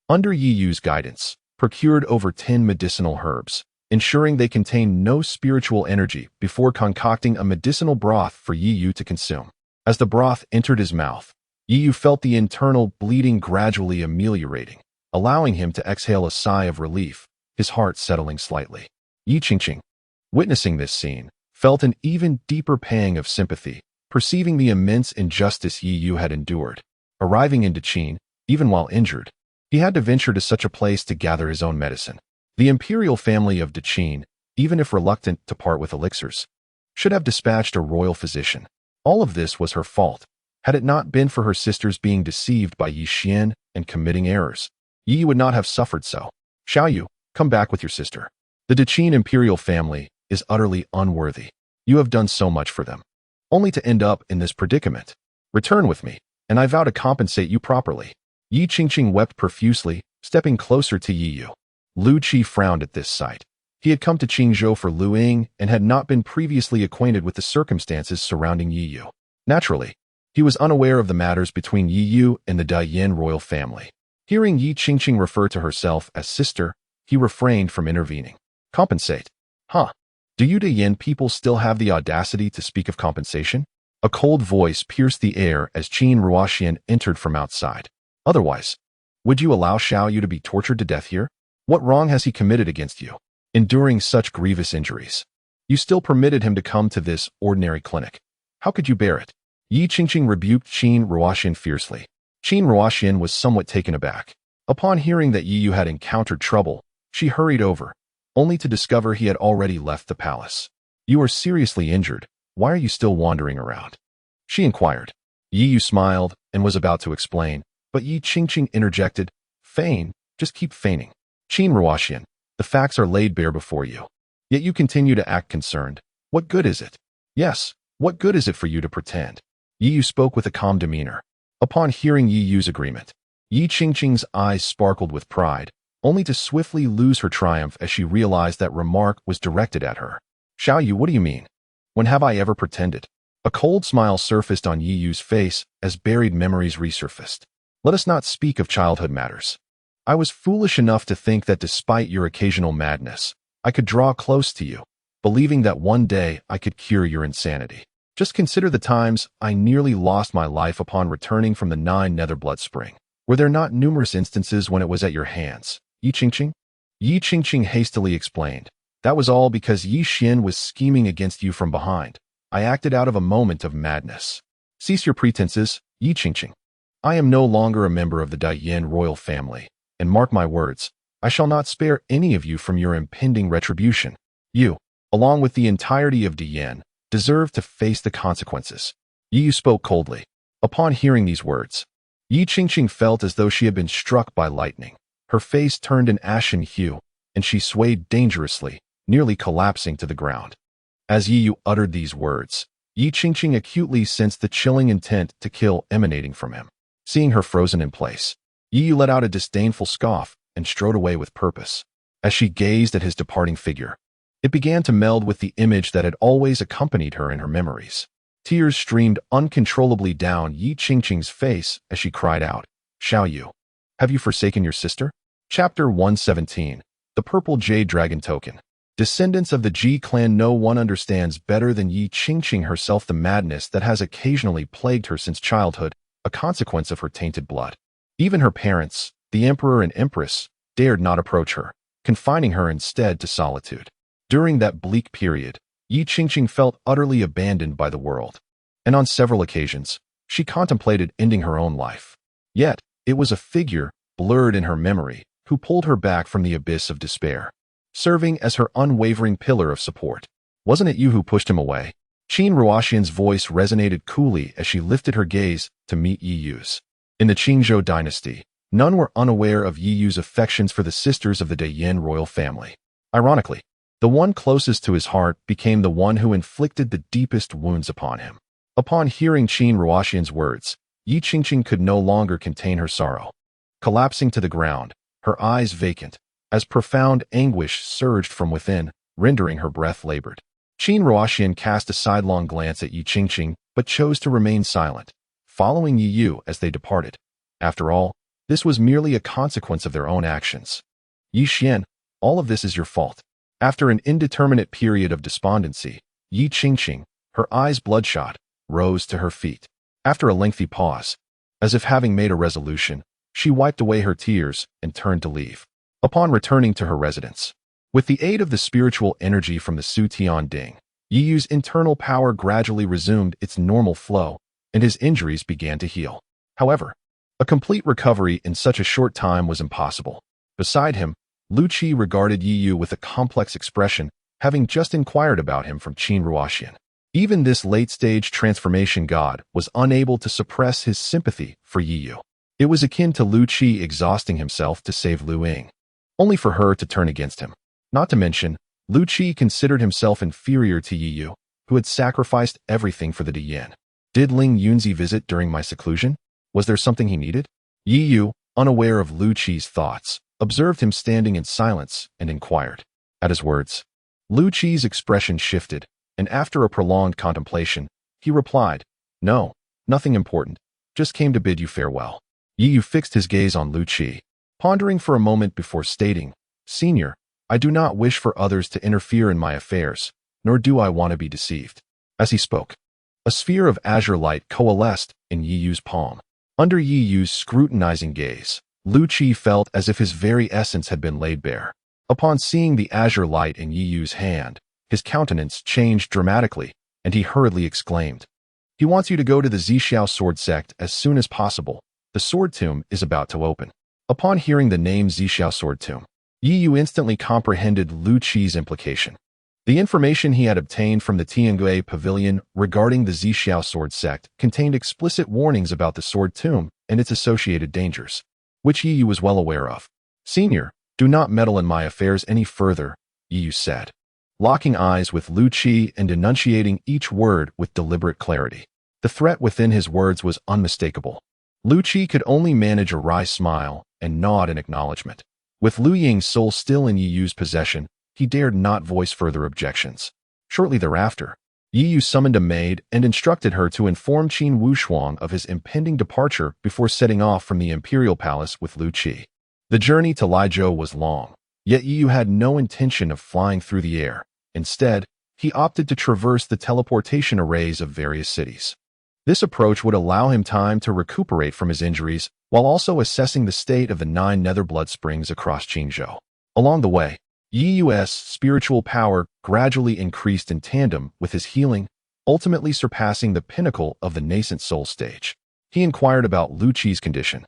under Yi Yu's guidance, procured over 10 medicinal herbs, ensuring they contained no spiritual energy before concocting a medicinal broth for Yi Yu to consume. As the broth entered his mouth, Yi Yu felt the internal bleeding gradually ameliorating, allowing him to exhale a sigh of relief, his heart settling slightly. Yi Qingqing, witnessing this scene, felt an even deeper pang of sympathy, perceiving the immense injustice Yi Yu had endured. Arriving in Dethrone, even while injured, he had to venture to such a place to gather his own medicine. The imperial family of Dethrone, even if reluctant to part with elixirs, should have dispatched a royal physician. All of this was her fault. Had it not been for her sisters being deceived by Yi Xian and committing errors, Yi would not have suffered so. "Xiao Yu, come back with your sister. The Dethrone imperial family is utterly unworthy. You have done so much for them, only to end up in this predicament. Return with me, and I vow to compensate you properly." Yi Qingqing wept profusely, stepping closer to Yi Yu. Lu Qi frowned at this sight. He had come to Qingzhou for Lu Ying and had not been previously acquainted with the circumstances surrounding Yi Yu. Naturally, he was unaware of the matters between Yi Yu and the Daiyan royal family. Hearing Yi Qingqing refer to herself as sister, he refrained from intervening. "Compensate? Huh? Do you Daiyan people still have the audacity to speak of compensation?" A cold voice pierced the air as Qin Ruoxian entered from outside. "Otherwise, would you allow Xiao Yu to be tortured to death here? What wrong has he committed against you? Enduring such grievous injuries, you still permitted him to come to this ordinary clinic. How could you bear it?" Yi Qingqing rebuked Qin Ruoxian fiercely. Qin Ruoxian was somewhat taken aback. Upon hearing that Yi Yu had encountered trouble, she hurried over, only to discover he had already left the palace. "You are seriously injured. Why are you still wandering around?" she inquired. Yi Yu smiled and was about to explain, But Yi Qingqing interjected, "Feign, just keep feigning. Qin Ruoxian, the facts are laid bare before you. Yet you continue to act concerned. What good is it? Yes, what good is it for you to pretend?" Yi Yu spoke with a calm demeanor. Upon hearing Yi Yu's agreement, Yi Qingqing's eyes sparkled with pride, only to swiftly lose her triumph as she realized that remark was directed at her. "Xiao Yu, what do you mean? When have I ever pretended?" A cold smile surfaced on Yi Yu's face as buried memories resurfaced. "Let us not speak of childhood matters. I was foolish enough to think that despite your occasional madness, I could draw close to you, believing that one day I could cure your insanity. Just consider the times I nearly lost my life upon returning from the 9 Netherblood Spring. Were there not numerous instances when it was at your hands, Yi Qingqing?" Yi Qingqing hastily explained, "That was all because Yi Xian was scheming against you from behind. I acted out of a moment of madness. Cease your pretenses, Yi Qingqing. I am no longer a member of the Daiyan royal family, and mark my words, I shall not spare any of you from your impending retribution. You, along with the entirety of Daiyan, deserve to face the consequences." Yi Yu spoke coldly. Upon hearing these words, Yi Qingqing felt as though she had been struck by lightning. Her face turned an ashen hue, and she swayed dangerously, nearly collapsing to the ground. As Yi Yu uttered these words, Yi Qingqing acutely sensed the chilling intent to kill emanating from him. Seeing her frozen in place, Yi Yu let out a disdainful scoff and strode away with purpose. As she gazed at his departing figure, it began to meld with the image that had always accompanied her in her memories. Tears streamed uncontrollably down Yi Qingqing's face as she cried out, "Xiao Yu, have you forsaken your sister?" Chapter 117, The Purple Jade Dragon Token. Descendants of the Ji clan, no one understands better than Yi Qingqing herself the madness that has occasionally plagued her since childhood, a consequence of her tainted blood. Even her parents, the emperor and empress, dared not approach her, confining her instead to solitude. During that bleak period, Yi Qingqing felt utterly abandoned by the world, and on several occasions, she contemplated ending her own life. Yet, it was a figure, blurred in her memory, who pulled her back from the abyss of despair, serving as her unwavering pillar of support. "Wasn't it you who pushed him away?" Qin Ruoxian's voice resonated coolly as she lifted her gaze to meet Yi Yu's. In the Qingzhou dynasty, none were unaware of Yi Yu's affections for the sisters of the Daiyan royal family. Ironically, the one closest to his heart became the one who inflicted the deepest wounds upon him. Upon hearing Qin Ruoxian's words, Yi Qingqing could no longer contain her sorrow. Collapsing to the ground, her eyes vacant, as profound anguish surged from within, rendering her breath labored. Qin Ruoxian cast a sidelong glance at Yi Qingqing, but chose to remain silent, following Yi Yu as they departed. After all, this was merely a consequence of their own actions. "Yi Xian, all of this is your fault." After an indeterminate period of despondency, Yi Qingqing, her eyes bloodshot, rose to her feet. After a lengthy pause, as if having made a resolution, she wiped away her tears and turned to leave. Upon returning to her residence, with the aid of the spiritual energy from the Su Tian Ding, Yi Yu's internal power gradually resumed its normal flow, and his injuries began to heal. However, a complete recovery in such a short time was impossible. Beside him, Lu Qi regarded Yi Yu with a complex expression, having just inquired about him from Qin Ruoxian. Even this late-stage transformation god was unable to suppress his sympathy for Yi Yu. It was akin to Lu Qi exhausting himself to save Lu Ying, only for her to turn against him. Not to mention, Lu Qi considered himself inferior to Yi Yu, who had sacrificed everything for the Daiyan. "Did Ling Yunzi visit during my seclusion? Was there something he needed?" Yi Yu, unaware of Lu Qi's thoughts, observed him standing in silence and inquired. At his words, Lu Qi's expression shifted, and after a prolonged contemplation, he replied, "No, nothing important. Just came to bid you farewell." Yi Yu fixed his gaze on Lu Qi, pondering for a moment before stating, "Senior, I do not wish for others to interfere in my affairs, nor do I want to be deceived." As he spoke, a sphere of azure light coalesced in Yi Yu's palm. Under Yi Yu's scrutinizing gaze, Lu Qi felt as if his very essence had been laid bare. Upon seeing the azure light in Yi Yu's hand, his countenance changed dramatically, and he hurriedly exclaimed, "He wants you to go to the Zixiao sword sect as soon as possible. The sword tomb is about to open." Upon hearing the name Zixiao sword tomb, Yi Yu instantly comprehended Lu Qi's implication. The information he had obtained from the Tiangui pavilion regarding the Zixiao sword sect contained explicit warnings about the sword tomb and its associated dangers, which Yi Yu was well aware of. "Senior, do not meddle in my affairs any further," Yi Yu said, locking eyes with Lu Qi and enunciating each word with deliberate clarity. The threat within his words was unmistakable. Lu Qi could only manage a wry smile and nod in acknowledgement. With Lu Ying's soul still in Yi Yu's possession, he dared not voice further objections. Shortly thereafter, Yi Yu summoned a maid and instructed her to inform Qin Wushuang of his impending departure before setting off from the imperial palace with Lu Qi. The journey to Lizhou was long, yet Yi Yu had no intention of flying through the air. Instead, he opted to traverse the teleportation arrays of various cities. This approach would allow him time to recuperate from his injuries while also assessing the state of the 9 nether blood springs across Qingzhou. Along the way, Yi Yu's spiritual power gradually increased in tandem with his healing, ultimately surpassing the pinnacle of the nascent soul stage. He inquired about Lu Qi's condition,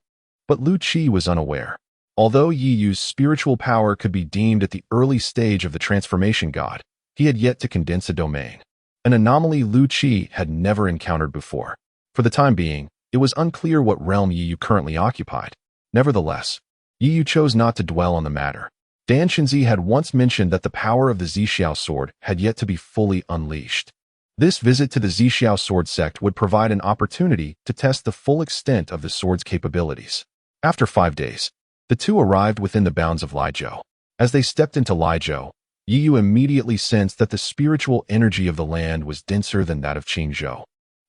but Lu Qi was unaware. Although Yi Yu's spiritual power could be deemed at the early stage of the transformation god, he had yet to condense a domain, an anomaly Lu Qi had never encountered before. For the time being, it was unclear what realm Yi Yu currently occupied. Nevertheless, Yi Yu chose not to dwell on the matter. Dan Xinzi had once mentioned that the power of the Zixiao sword had yet to be fully unleashed. This visit to the Zixiao sword sect would provide an opportunity to test the full extent of the sword's capabilities. After 5 days, the two arrived within the bounds of Lizhou. As they stepped into Lizhou, Yi Yu immediately sensed that the spiritual energy of the land was denser than that of Qingzhou,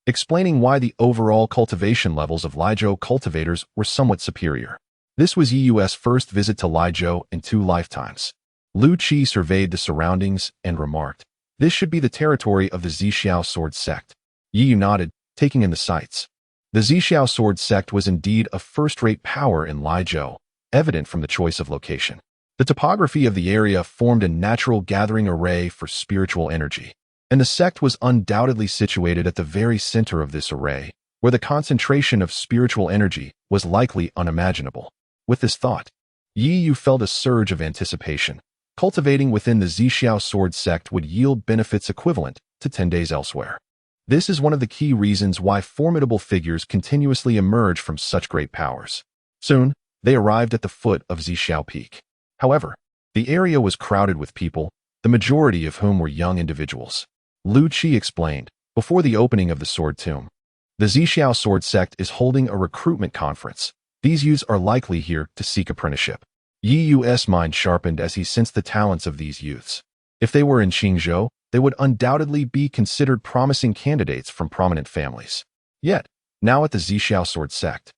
explaining why the overall cultivation levels of Lizhou cultivators were somewhat superior. This was Yi Yu's first visit to Lizhou in 2 lifetimes. Lu Qi surveyed the surroundings and remarked, "This should be the territory of the Zixiao sword sect." Yi Yu nodded, taking in the sights. The Zixiao sword sect was indeed a first-rate power in Lizhou, evident from the choice of location. The topography of the area formed a natural gathering array for spiritual energy, and the sect was undoubtedly situated at the very center of this array, where the concentration of spiritual energy was likely unimaginable. With this thought, Yi Yu felt a surge of anticipation. Cultivating within the Zixiao sword sect would yield benefits equivalent to 10 days elsewhere. This is one of the key reasons why formidable figures continuously emerge from such great powers. Soon, they arrived at the foot of Zixiao Peak. However, the area was crowded with people, the majority of whom were young individuals. Lu Qi explained, before the opening of the Sword Tomb, the Zixiao sword sect is holding a recruitment conference. These youths are likely here to seek apprenticeship. Yi Yu's mind sharpened as he sensed the talents of these youths. If they were in Qingzhou, they would undoubtedly be considered promising candidates from prominent families. Yet, now at the Zixiao sword sect,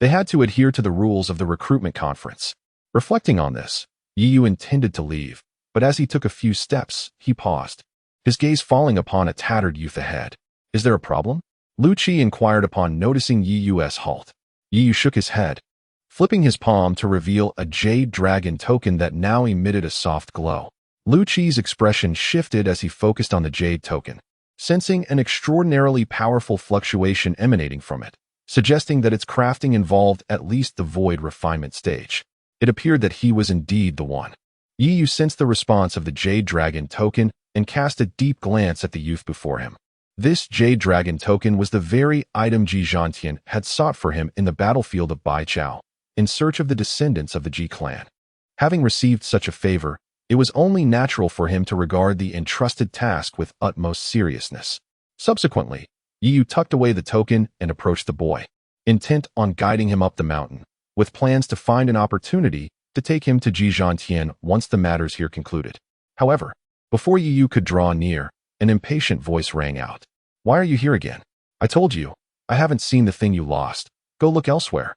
they had to adhere to the rules of the recruitment conference. Reflecting on this, Yi Yu intended to leave, but as he took a few steps, he paused, his gaze falling upon a tattered youth ahead. "Is there a problem?" Lu Qi inquired upon noticing Yi Yu's halt. Yi Yu shook his head, flipping his palm to reveal a jade dragon token that now emitted a soft glow. Lu Qi's expression shifted as he focused on the jade token, sensing an extraordinarily powerful fluctuation emanating from it, suggesting that its crafting involved at least the void refinement stage. It appeared that he was indeed the one. Yi Yu sensed the response of the jade dragon token and cast a deep glance at the youth before him. This jade dragon token was the very item Ji Zhantian had sought for him in the battlefield of Baichao, in search of the descendants of the Ji clan. Having received such a favor, it was only natural for him to regard the entrusted task with utmost seriousness. Subsequently, Yi Yu tucked away the token and approached the boy, intent on guiding him up the mountain, with plans to find an opportunity to take him to Ji Zhantian once the matters here concluded. However, before Yi Yu could draw near, an impatient voice rang out. "Why are you here again? I told you, I haven't seen the thing you lost. Go look elsewhere."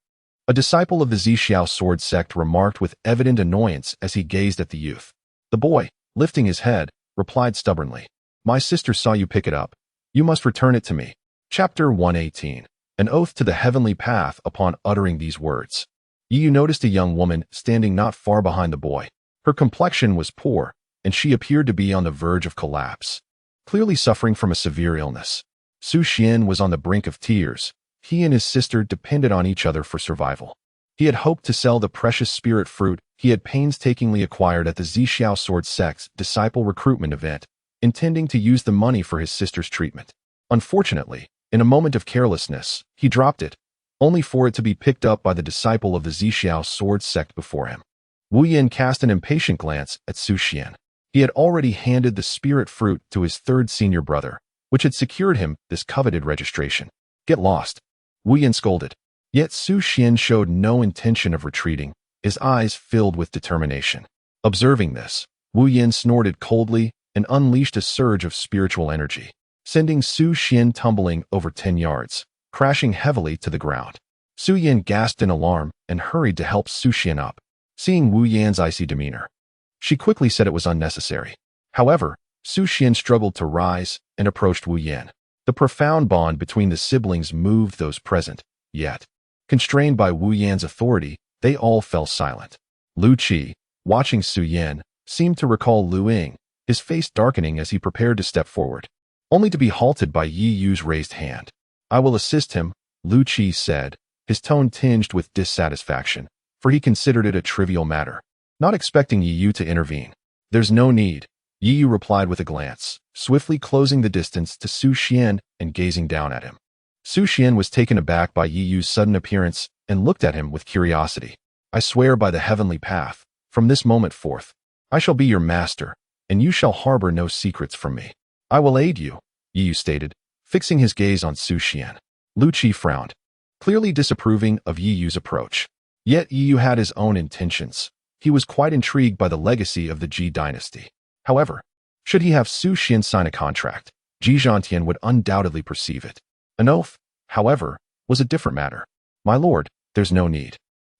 A disciple of the Zixiao sword sect remarked with evident annoyance as he gazed at the youth. The boy, lifting his head, replied stubbornly, "My sister saw you pick it up. You must return it to me." Chapter 118. An oath to the heavenly path. Upon uttering these words, Yi Yu noticed a young woman standing not far behind the boy. Her complexion was poor, and she appeared to be on the verge of collapse, clearly suffering from a severe illness. Su Xian was on the brink of tears. He and his sister depended on each other for survival. He had hoped to sell the precious spirit fruit he had painstakingly acquired at the Zixiao sword sect's disciple recruitment event, intending to use the money for his sister's treatment. Unfortunately, in a moment of carelessness, he dropped it, only for it to be picked up by the disciple of the Zixiao sword sect before him. Wu Yin cast an impatient glance at Su Xian. He had already handed the spirit fruit to his third senior brother, which had secured him this coveted registration. Get lost, Wu Yin scolded. Yet Su Xian showed no intention of retreating, his eyes filled with determination. Observing this, Wu Yin snorted coldly and unleashed a surge of spiritual energy, sending Su Xian tumbling over 10 yards, crashing heavily to the ground. Su Yin gasped in alarm and hurried to help Su Xian up. Seeing Wu Yan's icy demeanor, she quickly said it was unnecessary. However, Su Xian struggled to rise and approached Wu Yan. The profound bond between the siblings moved those present, yet, constrained by Wu Yan's authority, they all fell silent. Lu Qi, watching Su Yan, seemed to recall Lu Ying, his face darkening as he prepared to step forward, only to be halted by Yi Yu's raised hand. I will assist him, Lu Qi said, his tone tinged with dissatisfaction, for he considered it a trivial matter, not expecting Yi Yu to intervene. There's no need, Yi Yu replied with a glance, swiftly closing the distance to Su Xian and gazing down at him. Su Xian was taken aback by Yi Yu's sudden appearance and looked at him with curiosity. I swear by the heavenly path, from this moment forth, I shall be your master, and you shall harbor no secrets from me. I will aid you, Yi Yu stated, fixing his gaze on Su Xian. Lu Qi frowned, clearly disapproving of Yi Yu's approach. Yet Yi Yu had his own intentions. He was quite intrigued by the legacy of the Ji dynasty. However, should he have Su Xian sign a contract, Ji Zhantian would undoubtedly perceive it. An oath, however, was a different matter. My lord, there's no need.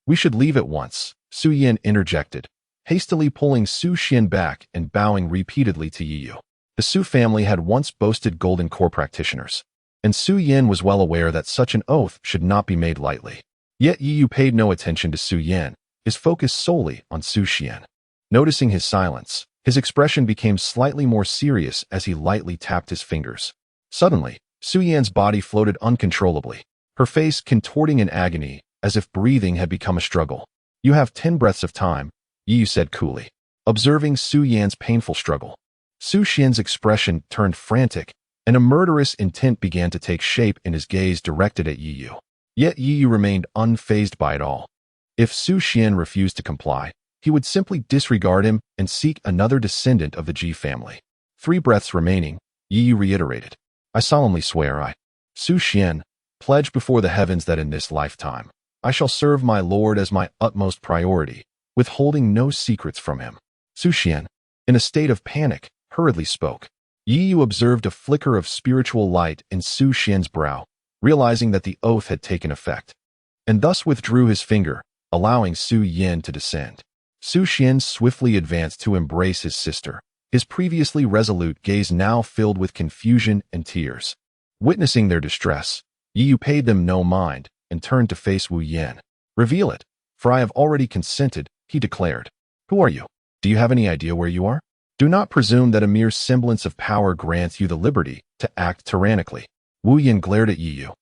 We should leave at once, Su Yin interjected, hastily pulling Su Xian back and bowing repeatedly to Yi Yu. The Su family had once boasted golden core practitioners, and Su Yin was well aware that such an oath should not be made lightly. Yet Yi Yu paid no attention to Su Yin, his focus solely on Su Xian. Noticing his silence, his expression became slightly more serious as he lightly tapped his fingers. Suddenly, Su Yan's body floated uncontrollably, her face contorting in agony as if breathing had become a struggle. You have 10 breaths of time, Yi Yu said coolly, observing Su Yan's painful struggle. Su Xian's expression turned frantic, and a murderous intent began to take shape in his gaze directed at Yi Yu. Yet Yi Yu remained unfazed by it all. If Su Xian refused to comply, he would simply disregard him and seek another descendant of the Ji family. 3 breaths remaining, Yi Yu reiterated. I solemnly swear Su Xian, pledge before the heavens that in this lifetime, I shall serve my lord as my utmost priority, withholding no secrets from him. Su Xian, in a state of panic, hurriedly spoke. Yi Yu observed a flicker of spiritual light in Su Xian's brow, realizing that the oath had taken effect, and thus withdrew his finger, allowing Su Yin to descend. Su Xian swiftly advanced to embrace his sister, his previously resolute gaze now filled with confusion and tears. Witnessing their distress, Yi Yu paid them no mind and turned to face Wu Yan. Reveal it, for I have already consented, he declared. Who are you? Do you have any idea where you are? Do not presume that a mere semblance of power grants you the liberty to act tyrannically. Wu Yan glared at Yi Yu,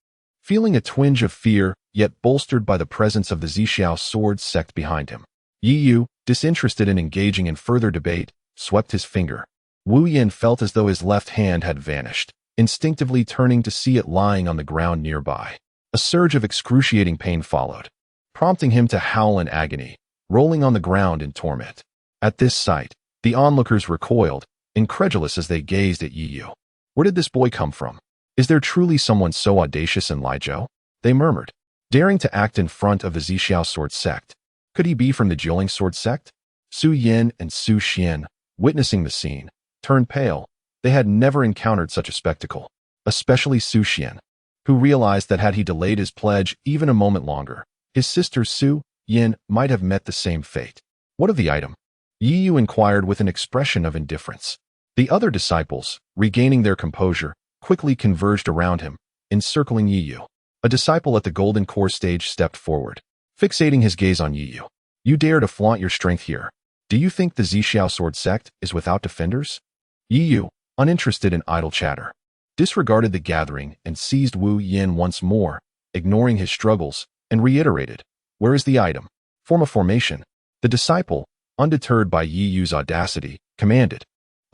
feeling a twinge of fear, yet bolstered by the presence of the Zixiao sword sect behind him. Yi Yu, disinterested in engaging in further debate, swept his finger. Wu Yan felt as though his left hand had vanished, instinctively turning to see it lying on the ground nearby. A surge of excruciating pain followed, prompting him to howl in agony, rolling on the ground in torment. At this sight, the onlookers recoiled, incredulous as they gazed at Yi Yu. Where did this boy come from? Is there truly someone so audacious in Lijiao? They murmured, daring to act in front of the Zixiao sword sect. Could he be from the Jiuling sword sect? Su Yin and Su Xian, witnessing the scene, turned pale. They had never encountered such a spectacle, especially Su Xian, who realized that had he delayed his pledge even a moment longer, his sister Su Yin might have met the same fate. What of the item? Yi Yu inquired with an expression of indifference. The other disciples, regaining their composure, quickly converged around him, encircling Yi Yu. A disciple at the golden core stage stepped forward, fixating his gaze on Yi Yu. You dare to flaunt your strength here. Do you think the Zixiao sword sect is without defenders? Yi Yu, uninterested in idle chatter, disregarded the gathering and seized Wu Yin once more, ignoring his struggles, and reiterated, where is the item? Form a formation. The disciple, undeterred by Yi Yu's audacity, commanded.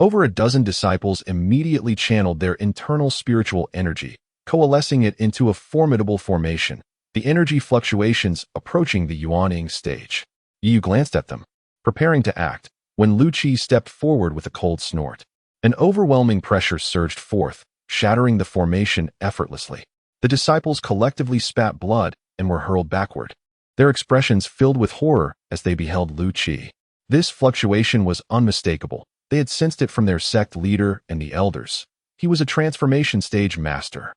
Over a dozen disciples immediately channeled their internal spiritual energy, coalescing it into a formidable formation, the energy fluctuations approaching the Yuaning stage. Yi Yu glanced at them, preparing to act, when Lu Qi stepped forward with a cold snort. An overwhelming pressure surged forth, shattering the formation effortlessly. The disciples collectively spat blood and were hurled backward, their expressions filled with horror as they beheld Lu Qi. This fluctuation was unmistakable. They had sensed it from their sect leader and the elders. He was a transformation stage master.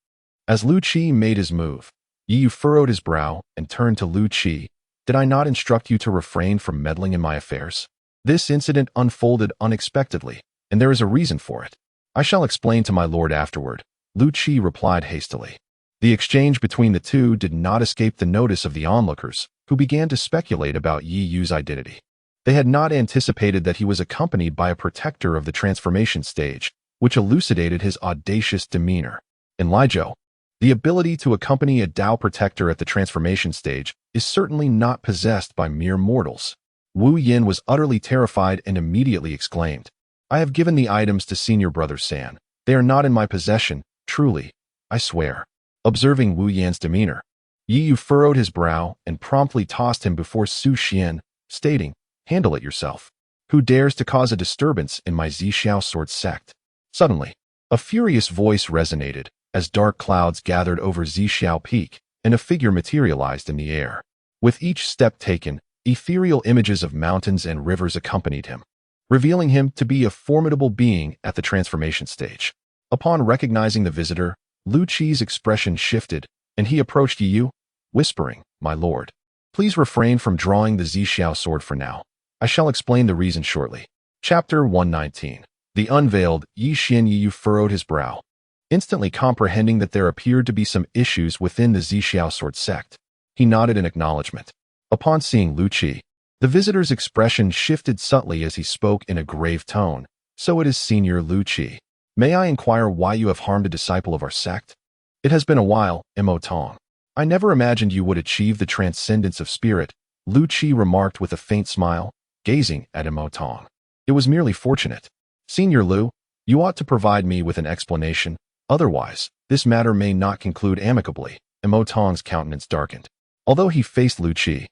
As Lu Qi made his move, Yi Yu furrowed his brow and turned to Lu Qi. Did I not instruct you to refrain from meddling in my affairs? This incident unfolded unexpectedly, and there is a reason for it. I shall explain to my lord afterward, Lu Qi replied hastily. The exchange between the two did not escape the notice of the onlookers, who began to speculate about Yi Yu's identity. They had not anticipated that he was accompanied by a protector of the transformation stage, which elucidated his audacious demeanor. In Lizhou, the ability to accompany a Dao protector at the transformation stage is certainly not possessed by mere mortals. Wu Yin was utterly terrified and immediately exclaimed, I have given the items to Senior Brother San. They are not in my possession, truly, I swear. Observing Wu Yan's demeanor, Yi Yu furrowed his brow and promptly tossed him before Su Xian, stating, Handle it yourself. Who dares to cause a disturbance in my Zixiao sword sect? Suddenly, a furious voice resonated as dark clouds gathered over Zixiao Peak and a figure materialized in the air. With each step taken, ethereal images of mountains and rivers accompanied him, revealing him to be a formidable being at the transformation stage. Upon recognizing the visitor, Lu Qi's expression shifted, and he approached Yi Yu, whispering, My lord, please refrain from drawing the Zixiao sword for now. I shall explain the reason shortly. Chapter 119. The unveiled Yi Xian. Yi Yu furrowed his brow, instantly comprehending that there appeared to be some issues within the Zixiao sword sect. He nodded in acknowledgement. Upon seeing Lu Qi, the visitor's expression shifted subtly as he spoke in a grave tone. So it is Senior Lu Qi. May I inquire why you have harmed a disciple of our sect? It has been a while, Mo Tong. I never imagined you would achieve the transcendence of spirit, Lu Qi remarked with a faint smile, gazing at Mo Tong. It was merely fortunate. Senior Lu, you ought to provide me with an explanation, otherwise, this matter may not conclude amicably. Mo Tong's countenance darkened. Although he faced Lu Qi,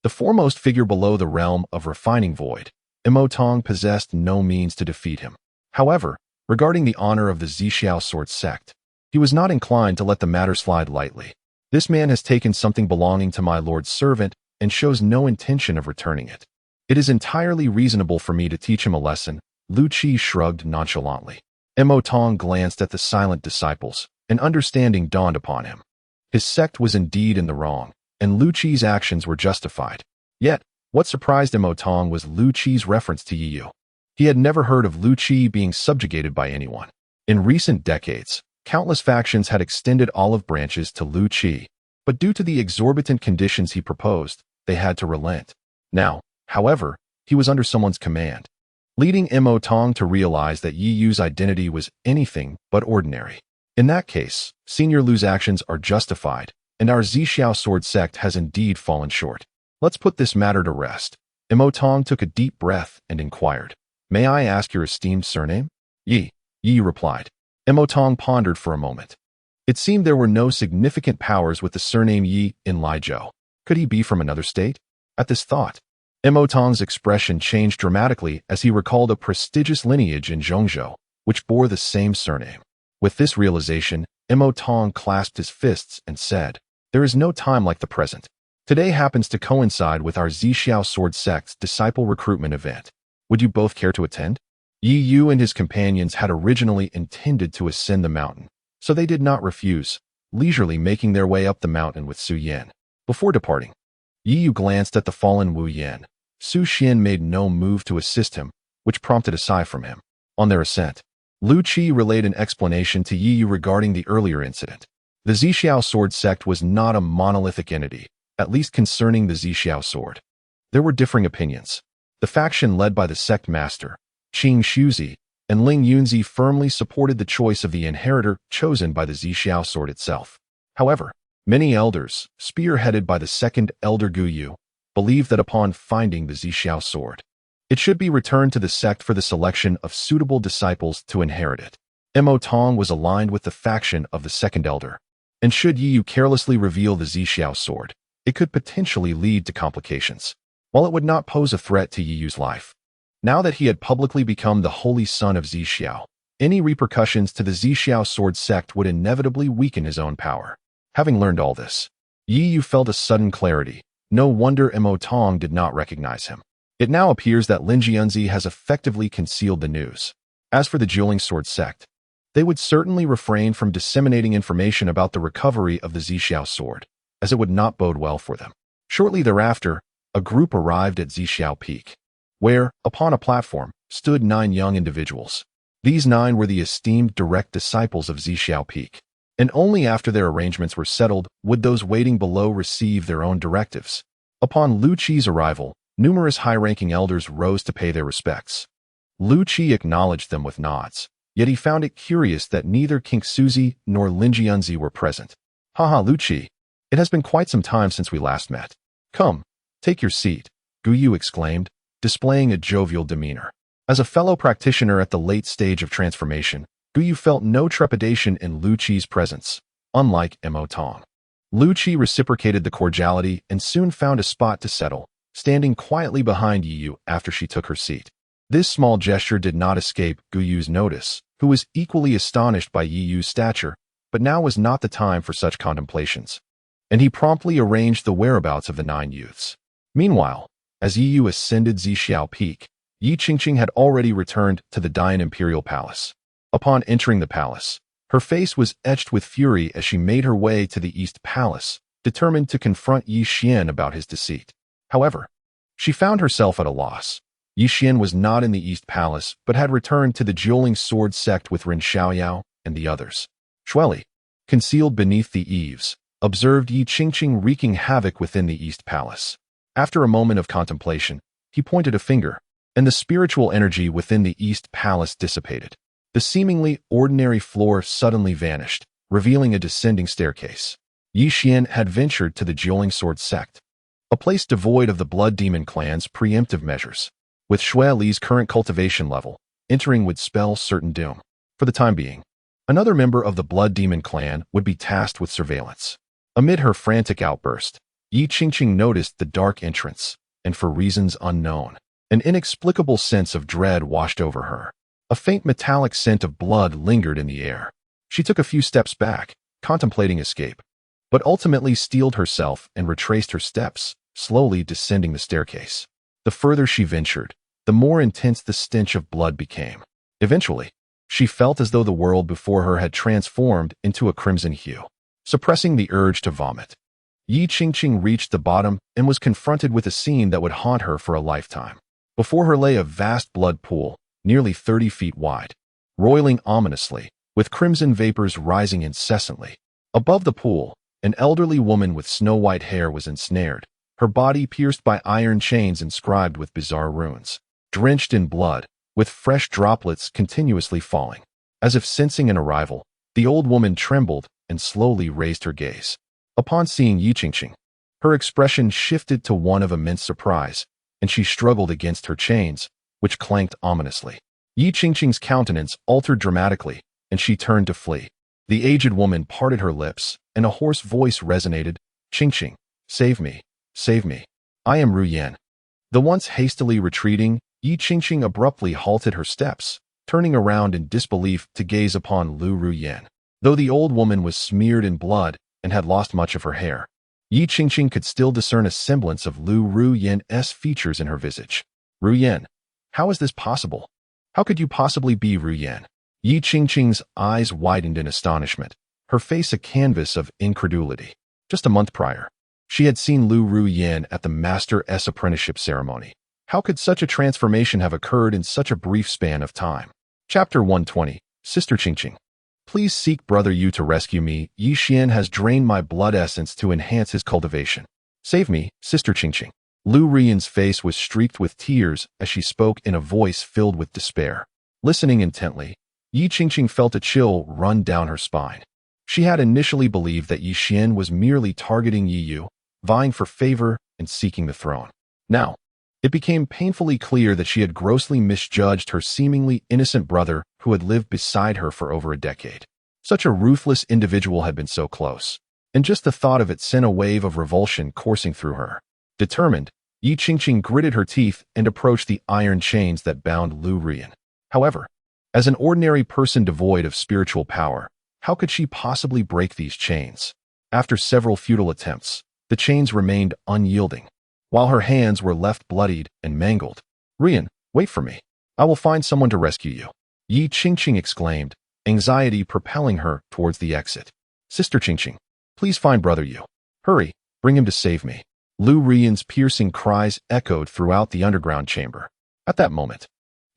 the foremost figure below the realm of refining void, Mo Tong possessed no means to defeat him. However, regarding the honor of the Zixiao sword sect, he was not inclined to let the matter slide lightly. This man has taken something belonging to my lord's servant and shows no intention of returning it. It is entirely reasonable for me to teach him a lesson. Lu Qi shrugged nonchalantly. Mo Tong glanced at the silent disciples, and understanding dawned upon him. His sect was indeed in the wrong, and Lu Qi's actions were justified. Yet, what surprised Mo Tong was Lu Qi's reference to Yi Yu. He had never heard of Lu Qi being subjugated by anyone. In recent decades, countless factions had extended olive branches to Lu Qi, but due to the exorbitant conditions he proposed, they had to relent. Now, however, he was under someone's command, leading Mo Tong to realize that Yi Yu's identity was anything but ordinary. In that case, Senior Lu's actions are justified, and our Zixiao sword sect has indeed fallen short. Let's put this matter to rest. Mo Tong took a deep breath and inquired, May I ask your esteemed surname? Yi replied. Mo Tong pondered for a moment. It seemed there were no significant powers with the surname Yi in Lizhou. Could he be from another state? At this thought, Mo Tong's expression changed dramatically as he recalled a prestigious lineage in Zhongzhou, which bore the same surname. With this realization, Mo Tong clasped his fists and said, There is no time like the present. Today happens to coincide with our Zixiao sword sect's disciple recruitment event. Would you both care to attend? Yi Yu and his companions had originally intended to ascend the mountain, so they did not refuse, leisurely making their way up the mountain with Su Yan. Before departing, Yi Yu glanced at the fallen Wu Yan. Su Xian made no move to assist him, which prompted a sigh from him. On their ascent, Lu Qi relayed an explanation to Yi Yu regarding the earlier incident. The Zixiao sword sect was not a monolithic entity, at least concerning the Zixiao sword. There were differing opinions. The faction led by the sect master, Qing Shuzi, and Ling Yunzi firmly supported the choice of the inheritor chosen by the Zixiao sword itself. However, many elders, spearheaded by the second elder Gu Yu, believed that upon finding the Zixiao sword, it should be returned to the sect for the selection of suitable disciples to inherit it. Mo Tong was aligned with the faction of the second elder. And should Yi Yu carelessly reveal the Zixiao sword, it could potentially lead to complications. While it would not pose a threat to Yi Yu's life, now that he had publicly become the holy son of Zixiao, any repercussions to the Zixiao sword sect would inevitably weaken his own power. Having learned all this, Yi Yu felt a sudden clarity. No wonder Mo Tong did not recognize him. It now appears that Lin Jianzi has effectively concealed the news. As for the dueling sword sect, they would certainly refrain from disseminating information about the recovery of the Zixiao sword, as it would not bode well for them. Shortly thereafter, a group arrived at Zixiao Peak, where, upon a platform, stood 9 young individuals. These 9 were the esteemed direct disciples of Zixiao Peak, and only after their arrangements were settled would those waiting below receive their own directives. Upon Lu Qi's arrival, numerous high-ranking elders rose to pay their respects. Lu Qi acknowledged them with nods, yet he found it curious that neither King Suzi nor Lin Jianzi were present. Haha, Lu Qi, it has been quite some time since we last met. Come, take your seat, Gu Yu exclaimed, displaying a jovial demeanor. As a fellow practitioner at the late stage of transformation, Gu Yu felt no trepidation in Lu Qi's presence, unlike Mo Tong. Lu Qi reciprocated the cordiality and soon found a spot to settle, standing quietly behind Yi Yu after she took her seat. This small gesture did not escape Gu Yu's notice, who was equally astonished by Yi Yu's stature, but now was not the time for such contemplations, and he promptly arranged the whereabouts of the 9 youths. Meanwhile, as Yi Yu ascended Zixiao Peak, Yi Qingqing had already returned to the Dian Imperial Palace. Upon entering the palace, her face was etched with fury as she made her way to the East Palace, determined to confront Yi Xian about his deceit. However, she found herself at a loss. Yi Xian was not in the East Palace, but had returned to the dueling sword sect with Ren Xiaoyao and the others. Shueli, concealed beneath the eaves, observed Yi Qingqing wreaking havoc within the East Palace. After a moment of contemplation, he pointed a finger, and the spiritual energy within the East Palace dissipated. The seemingly ordinary floor suddenly vanished, revealing a descending staircase. Yi Xian had ventured to the dueling sword sect, a place devoid of the blood demon clan's preemptive measures. With Shui Li's current cultivation level, entering would spell certain doom. For the time being, another member of the blood demon clan would be tasked with surveillance. Amid her frantic outburst, Yi Qingqing noticed the dark entrance, and for reasons unknown, an inexplicable sense of dread washed over her. A faint metallic scent of blood lingered in the air. She took a few steps back, contemplating escape, but ultimately steeled herself and retraced her steps, slowly descending the staircase. The further she ventured, the more intense the stench of blood became. Eventually, she felt as though the world before her had transformed into a crimson hue. Suppressing the urge to vomit, Yi Qingqing reached the bottom and was confronted with a scene that would haunt her for a lifetime. Before her lay a vast blood pool, nearly 30 feet wide, roiling ominously, with crimson vapors rising incessantly. Above the pool, an elderly woman with snow-white hair was ensnared, her body pierced by iron chains inscribed with bizarre runes. Drenched in blood, with fresh droplets continuously falling. As if sensing an arrival, the old woman trembled and slowly raised her gaze. Upon seeing Yi Qingqing, her expression shifted to one of immense surprise, and she struggled against her chains, which clanked ominously. Yi Qingqing's countenance altered dramatically, and she turned to flee. The aged woman parted her lips, and a hoarse voice resonated, "Qingqing, save me, save me. I am Ru Yan." The once hastily retreating, Yi Qingqing abruptly halted her steps, turning around in disbelief to gaze upon Lu Ruyan. Though the old woman was smeared in blood and had lost much of her hair, Yi Qingqing could still discern a semblance of Lu Ruyan's features in her visage. "Ruyan, how is this possible? How could you possibly be Ruyan?" Yi Qingqing's eyes widened in astonishment, her face a canvas of incredulity. Just a month prior, she had seen Lu Ruyan at the Master's apprenticeship ceremony. How could such a transformation have occurred in such a brief span of time? Chapter 120, Sister Qingqing. Please seek Brother Yu to rescue me. Yi Xian has drained my blood essence to enhance his cultivation. Save me, Sister Qingqing. Lu Ruyan's face was streaked with tears as she spoke in a voice filled with despair. Listening intently, Yi Qingqing felt a chill run down her spine. She had initially believed that Yi Xian was merely targeting Yi Yu, vying for favor and seeking the throne. Now, it became painfully clear that she had grossly misjudged her seemingly innocent brother who had lived beside her for over a decade. Such a ruthless individual had been so close, and just the thought of it sent a wave of revulsion coursing through her. Determined, Yi Qingqing gritted her teeth and approached the iron chains that bound Lu Rian. However, as an ordinary person devoid of spiritual power, how could she possibly break these chains? After several futile attempts, the chains remained unyielding, while her hands were left bloodied and mangled. Rian, wait for me. I will find someone to rescue you, Yi Qingqing exclaimed, anxiety propelling her towards the exit. Sister Qingqing, please find Brother Yu. Hurry, bring him to save me. Lu Rian's piercing cries echoed throughout the underground chamber. At that moment,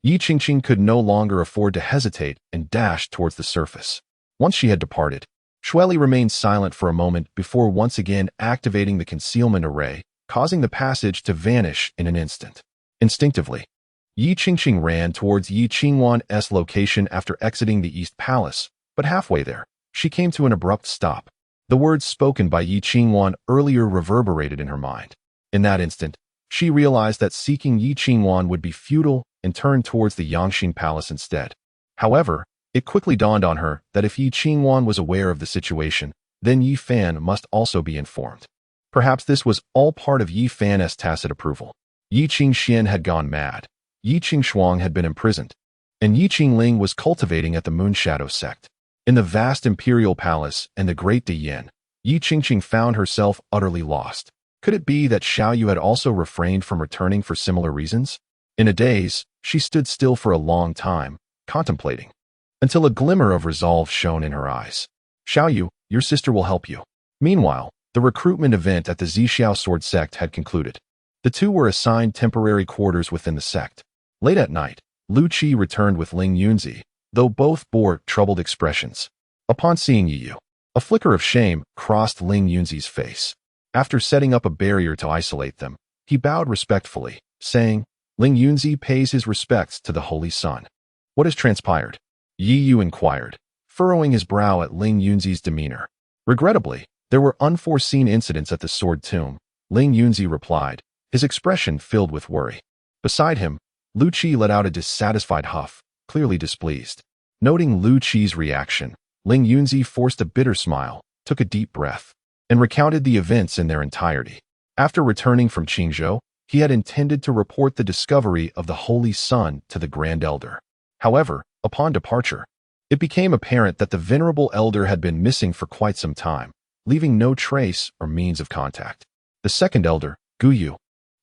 Yi Qingqing could no longer afford to hesitate and dashed towards the surface. Once she had departed, Shueli remained silent for a moment before once again activating the concealment array, causing the passage to vanish in an instant. Instinctively, Yi Qingqing ran towards Yi Qingwan's location after exiting the East Palace, but halfway there, she came to an abrupt stop. The words spoken by Yi Qingwan earlier reverberated in her mind. In that instant, she realized that seeking Yi Qingwan would be futile and turned towards the Yangxin Palace instead. However, it quickly dawned on her that if Yi Qingwan was aware of the situation, then Yi Fan must also be informed. Perhaps this was all part of Yi Fan's tacit approval. Yi Qingxian had gone mad, Yi Qingshuang had been imprisoned, and Yi Qingling was cultivating at the Moonshadow sect. In the vast imperial palace and the great Diyan, Yi Qingqing found herself utterly lost. Could it be that Xiaoyu had also refrained from returning for similar reasons? In a daze, she stood still for a long time, contemplating, until a glimmer of resolve shone in her eyes. Xiaoyu, your sister will help you. Meanwhile, the recruitment event at the Zixiao Sword sect had concluded. The two were assigned temporary quarters within the sect. Late at night, Lu Qi returned with Ling Yunzi, though both bore troubled expressions. Upon seeing Yi Yu, a flicker of shame crossed Ling Yunzi's face. After setting up a barrier to isolate them, he bowed respectfully, saying, Ling Yunzi pays his respects to the Holy Sun. What has transpired? Yi Yu inquired, furrowing his brow at Ling Yunzi's demeanor. Regrettably, there were unforeseen incidents at the Sword Tomb, Ling Yunzi replied, his expression filled with worry. Beside him, Lu Qi let out a dissatisfied huff, clearly displeased. Noting Lu Qi's reaction, Ling Yunzi forced a bitter smile, took a deep breath, and recounted the events in their entirety. After returning from Qingzhou, he had intended to report the discovery of the Holy Sun to the Grand Elder. However, upon departure, it became apparent that the Venerable Elder had been missing for quite some time, leaving no trace or means of contact. The second Elder, Gu Yu,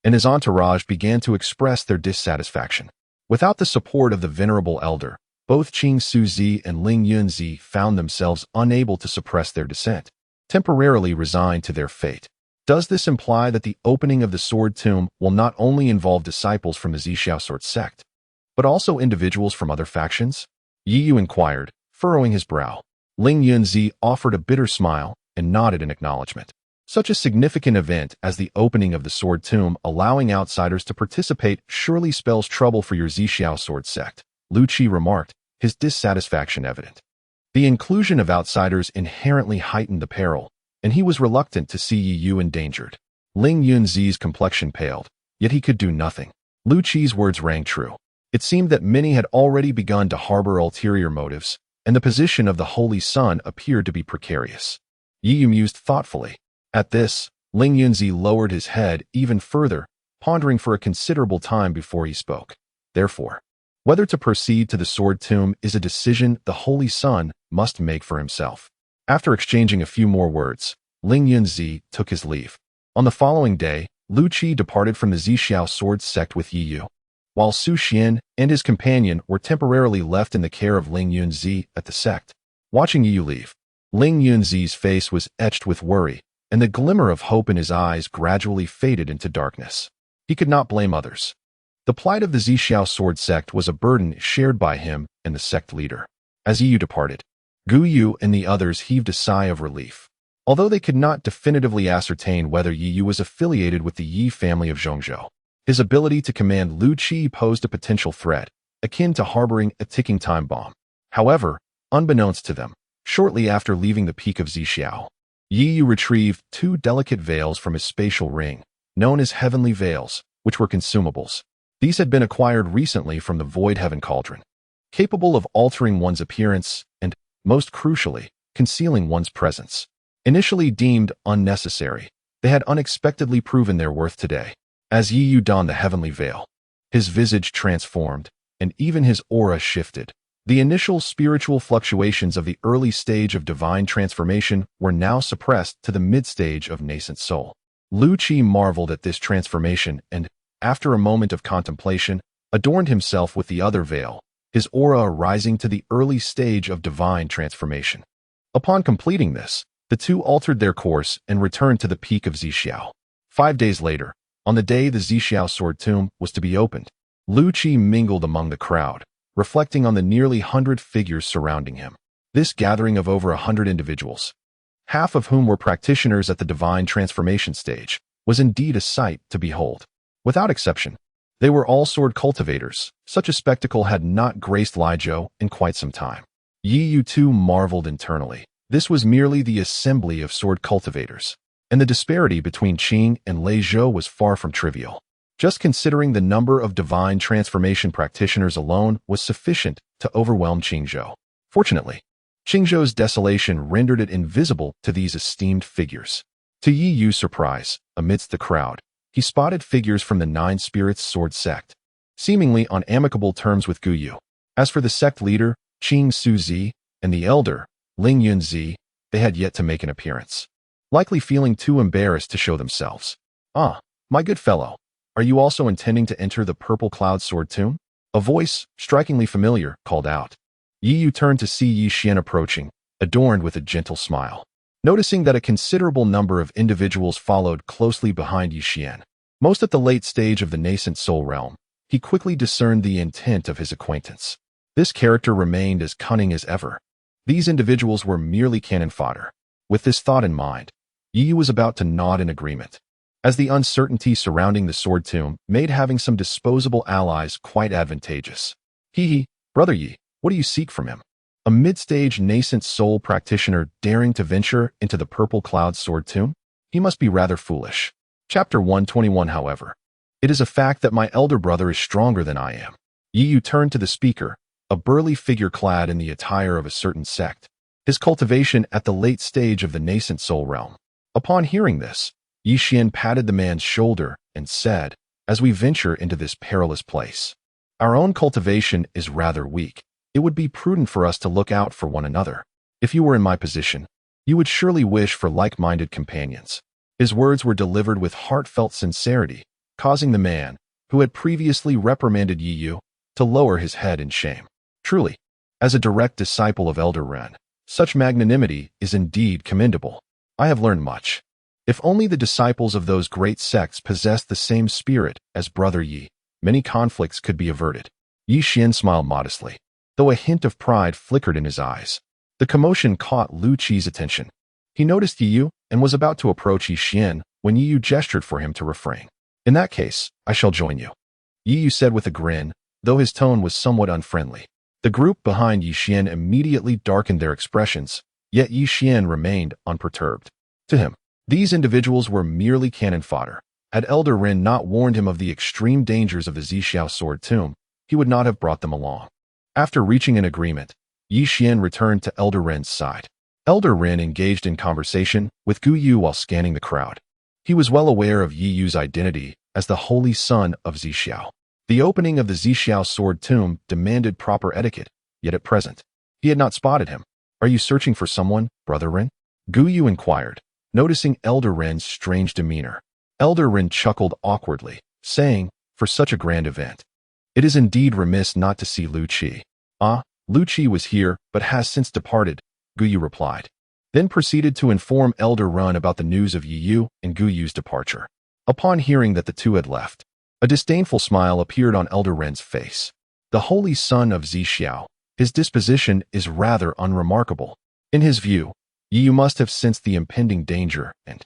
and his entourage began to express their dissatisfaction. Without the support of the Venerable Elder, both Qing Suzi and Ling Yunzi found themselves unable to suppress their dissent, temporarily resigned to their fate. Does this imply that the opening of the Sword Tomb will not only involve disciples from the Zixiao Sword sect, but also individuals from other factions? Yi Yu inquired, furrowing his brow. Ling Yunzi offered a bitter smile and nodded in acknowledgement. Such a significant event as the opening of the Sword Tomb allowing outsiders to participate surely spells trouble for your Zixiao Sword sect, Lu Qi remarked, his dissatisfaction evident. The inclusion of outsiders inherently heightened the peril, and he was reluctant to see Yi Yu endangered. Ling Yunzi's complexion paled, yet he could do nothing. Lu Qi's words rang true. It seemed that many had already begun to harbor ulterior motives, and the position of the Holy Sun appeared to be precarious. Yi Yu mused thoughtfully. At this, Ling Yunzi lowered his head even further, pondering for a considerable time before he spoke. Therefore, whether to proceed to the Sword Tomb is a decision the Holy Sun must make for himself. After exchanging a few more words, Ling Yunzi took his leave. On the following day, Lu Qi departed from the Zixiao Sword sect with Yi Yu, while Su Xian and his companion were temporarily left in the care of Ling Yunzi at the sect. Watching Yi Yu leave, Ling Yunzi's face was etched with worry, and the glimmer of hope in his eyes gradually faded into darkness. He could not blame others. The plight of the Zixiao Sword sect was a burden shared by him and the sect leader. As Yi Yu departed, Gu Yu and the others heaved a sigh of relief. Although they could not definitively ascertain whether Yi Yu was affiliated with the Yi family of Zhongzhou, his ability to command Lu Qi posed a potential threat, akin to harboring a ticking time bomb. However, unbeknownst to them, shortly after leaving the peak of Zixiao, Yi Yu retrieved 2 delicate veils from his spatial ring, known as heavenly veils, which were consumables. These had been acquired recently from the Void Heaven Cauldron, capable of altering one's appearance and most crucially, concealing one's presence. Initially deemed unnecessary, they had unexpectedly proven their worth today. As Yi Yu donned the heavenly veil, his visage transformed, and even his aura shifted. The initial spiritual fluctuations of the early stage of divine transformation were now suppressed to the mid-stage of nascent soul. Lu Qi marveled at this transformation and, after a moment of contemplation, adorned himself with the other veil, his aura rising to the early stage of divine transformation. Upon completing this, the two altered their course and returned to the peak of Zixiao. 5 days later, on the day the Zixiao sword tomb was to be opened, Lu Qi mingled among the crowd, reflecting on the nearly 100 figures surrounding him. This gathering of over 100 individuals, half of whom were practitioners at the divine transformation stage, was indeed a sight to behold. Without exception, they were all sword cultivators. Such a spectacle had not graced Lizhou in quite some time. Yi Yu too marveled internally. This was merely the assembly of sword cultivators, and the disparity between Qing and Lizhou was far from trivial. Just considering the number of divine transformation practitioners alone was sufficient to overwhelm Qingzhou. Fortunately, Qingzhou's desolation rendered it invisible to these esteemed figures. To Yi Yu's surprise, amidst the crowd, he spotted figures from the Nine Spirits sword sect, seemingly on amicable terms with Gu Yu. As for the sect leader, Qing Su Zi, and the elder, Ling Yun Zi, they had yet to make an appearance, likely feeling too embarrassed to show themselves. "Ah, my good fellow, are you also intending to enter the Purple Cloud Sword Tomb?" A voice, strikingly familiar, called out. Yi Yu turned to see Yi Xian approaching, adorned with a gentle smile. Noticing that a considerable number of individuals followed closely behind Yi Xian, most at the late stage of the nascent soul realm, he quickly discerned the intent of his acquaintance. This character remained as cunning as ever. These individuals were merely cannon fodder. With this thought in mind, Yi Yu was about to nod in agreement, as the uncertainty surrounding the sword tomb made having some disposable allies quite advantageous. "He, brother Yi, what do you seek from him?" A mid-stage nascent soul practitioner daring to venture into the Purple Cloud Sword Tomb? He must be rather foolish. Chapter 121, however. "It is a fact that my elder brother is stronger than I am." Yi Yu turned to the speaker, a burly figure clad in the attire of a certain sect, his cultivation at the late stage of the nascent soul realm. Upon hearing this, Yi Xian patted the man's shoulder and said, "As we venture into this perilous place, our own cultivation is rather weak. It would be prudent for us to look out for one another. If you were in my position, you would surely wish for like-minded companions." His words were delivered with heartfelt sincerity, causing the man, who had previously reprimanded Yi Yu, to lower his head in shame. Truly, as a direct disciple of Elder Ren, such magnanimity is indeed commendable. I have learned much. If only the disciples of those great sects possessed the same spirit as Brother Yi, many conflicts could be averted. Yi Xian smiled modestly, though a hint of pride flickered in his eyes. The commotion caught Lu Qi's attention. He noticed Yi Yu and was about to approach Yi Xian when Yi Yu gestured for him to refrain. "In that case, I shall join you," Yi Yu said with a grin, though his tone was somewhat unfriendly. The group behind Yi Xian immediately darkened their expressions, yet Yi Xian remained unperturbed. To him, these individuals were merely cannon fodder. Had Elder Ren not warned him of the extreme dangers of the Zixiao sword tomb, he would not have brought them along. After reaching an agreement, Yi Xian returned to Elder Ren's side. Elder Ren engaged in conversation with Gu Yu while scanning the crowd. He was well aware of Yi Yu's identity as the holy son of Zixiao. The opening of the Zixiao sword tomb demanded proper etiquette, yet at present, he had not spotted him. "Are you searching for someone, Brother Ren?" Gu Yu inquired, noticing Elder Ren's strange demeanor. Elder Ren chuckled awkwardly, saying, "For such a grand event, it is indeed remiss not to see Lu Qi." "Ah, Lu Qi was here, but has since departed," Gu Yu replied, then proceeded to inform Elder Ren about the news of Yi Yu and Gu Yu's departure. Upon hearing that the two had left, a disdainful smile appeared on Elder Ren's face. The holy son of Zixiao, his disposition is rather unremarkable. In his view, Yi Yu must have sensed the impending danger and,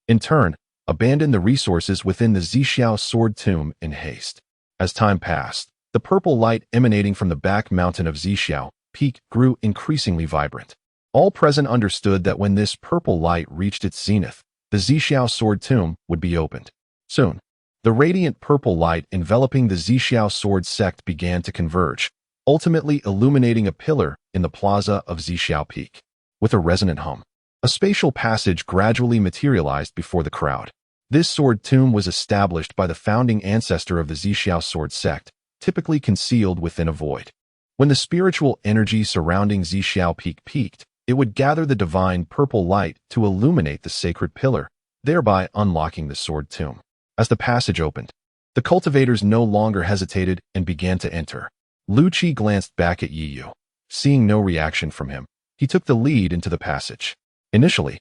in turn, abandoned the resources within the Zixiao sword tomb in haste. As time passed, the purple light emanating from the back mountain of Zixiao peak grew increasingly vibrant. All present understood that when this purple light reached its zenith, the Zixiao sword tomb would be opened. Soon, the radiant purple light enveloping the Zixiao sword sect began to converge, ultimately illuminating a pillar in the plaza of Zixiao Peak. With a resonant hum, a spatial passage gradually materialized before the crowd. This sword tomb was established by the founding ancestor of the Zixiao sword sect, typically concealed within a void. When the spiritual energy surrounding Zixiao Peak peaked, it would gather the divine purple light to illuminate the sacred pillar, thereby unlocking the sword tomb. As the passage opened, the cultivators no longer hesitated and began to enter. Lu Qi glanced back at Yi Yu. Seeing no reaction from him, he took the lead into the passage. Initially,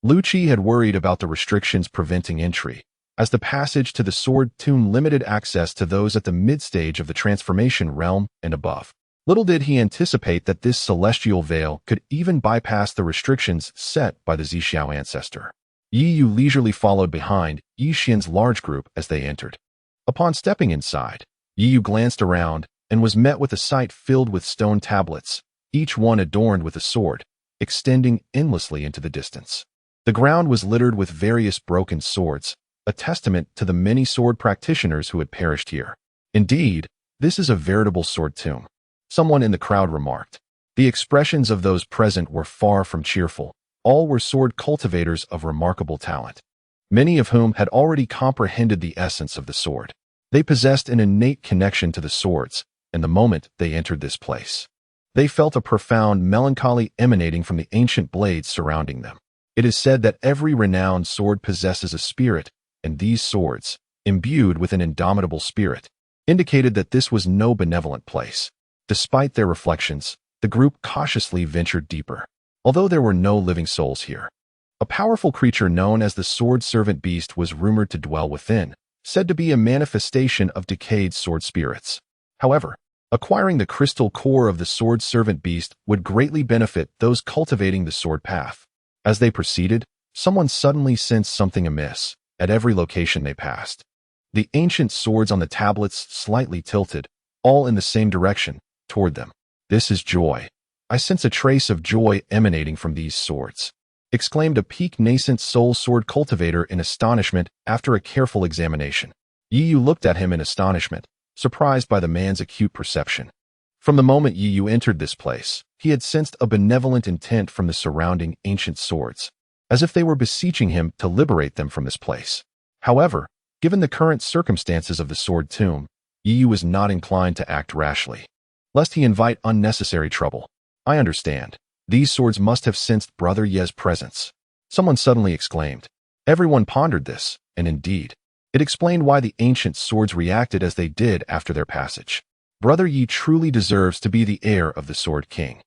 Lu Qi had worried about the restrictions preventing entry, as the passage to the sword tomb limited access to those at the mid-stage of the transformation realm and above. Little did he anticipate that this celestial veil could even bypass the restrictions set by the Zixiao ancestor. Yi Yu leisurely followed behind Yi Xian's large group as they entered. Upon stepping inside, Yi Yu glanced around and was met with a sight filled with stone tablets, each one adorned with a sword, extending endlessly into the distance. The ground was littered with various broken swords, a testament to the many sword practitioners who had perished here. Indeed, this is a veritable sword tomb, someone in the crowd remarked. The expressions of those present were far from cheerful. All were sword cultivators of remarkable talent, many of whom had already comprehended the essence of the sword. They possessed an innate connection to the swords, and the moment they entered this place, they felt a profound melancholy emanating from the ancient blades surrounding them. It is said that every renowned sword possesses a spirit, and these swords, imbued with an indomitable spirit, indicated that this was no benevolent place. Despite their reflections, the group cautiously ventured deeper. Although there were no living souls here, a powerful creature known as the sword servant beast was rumored to dwell within, said to be a manifestation of decayed sword spirits. However, acquiring the crystal core of the sword servant beast would greatly benefit those cultivating the sword path. As they proceeded, someone suddenly sensed something amiss. At every location they passed, the ancient swords on the tablets slightly tilted, all in the same direction, toward them. "This is joy. I sense a trace of joy emanating from these swords," exclaimed a peak nascent soul sword cultivator in astonishment after a careful examination. Yi Yu looked at him in astonishment, surprised by the man's acute perception. From the moment Yi Yu entered this place, he had sensed a benevolent intent from the surrounding ancient swords, as if they were beseeching him to liberate them from this place. However, given the current circumstances of the sword tomb, Yi Yu was not inclined to act rashly, lest he invite unnecessary trouble. "I understand. These swords must have sensed Brother Ye's presence," someone suddenly exclaimed. Everyone pondered this, and indeed, it explained why the ancient swords reacted as they did after their passage. Brother Yi truly deserves to be the heir of the Sword King.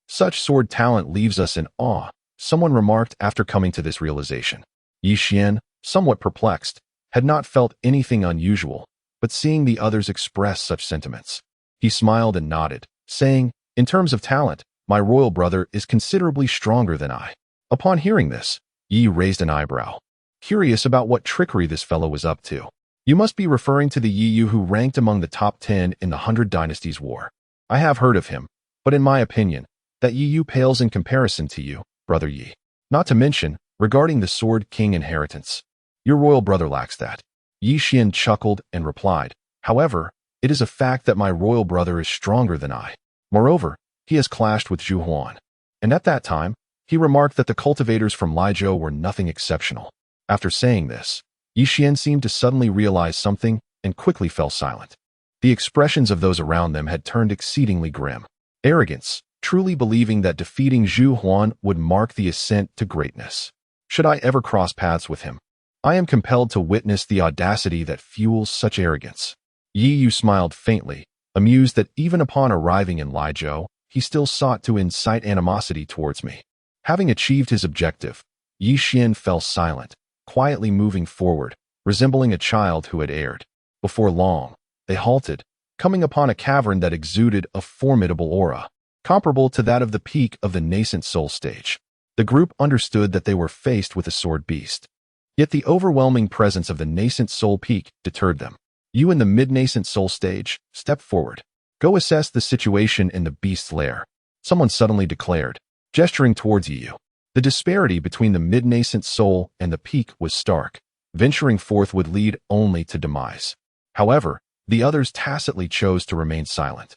Such sword talent leaves us in awe, someone remarked after coming to this realization. Yi Xian, somewhat perplexed, had not felt anything unusual, but seeing the others express such sentiments, he smiled and nodded, saying, "In terms of talent, my royal brother is considerably stronger than I." Upon hearing this, Yi raised an eyebrow, curious about what trickery this fellow was up to. "You must be referring to the Yi Yu who ranked among the top 10 in the 100 Dynasties War. I have heard of him, but in my opinion, that Yi Yu pales in comparison to you, Brother Yi. Not to mention, regarding the Sword King inheritance, your royal brother lacks that." Yi Xian chuckled and replied, "However, it is a fact that my royal brother is stronger than I. Moreover, he has clashed with Zhu Huan." And at that time, he remarked that the cultivators from Lizhou were nothing exceptional. After saying this, Yi Xian seemed to suddenly realize something and quickly fell silent. The expressions of those around them had turned exceedingly grim. Arrogance, truly believing that defeating Zhu Huan would mark the ascent to greatness. Should I ever cross paths with him, I am compelled to witness the audacity that fuels such arrogance. Yi Yu smiled faintly, amused that even upon arriving in Lizhou, he still sought to incite animosity towards me. Having achieved his objective, Yi Xian fell silent, quietly moving forward, resembling a child who had erred. Before long, they halted, coming upon a cavern that exuded a formidable aura, comparable to that of the peak of the nascent soul stage. The group understood that they were faced with a sword beast. Yet the overwhelming presence of the nascent soul peak deterred them. "You in the mid-nascent soul stage, step forward. Go assess the situation in the beast's lair," someone suddenly declared, gesturing towards Yi Yu. The disparity between the mid-nascent soul and the peak was stark. Venturing forth would lead only to demise. However, the others tacitly chose to remain silent.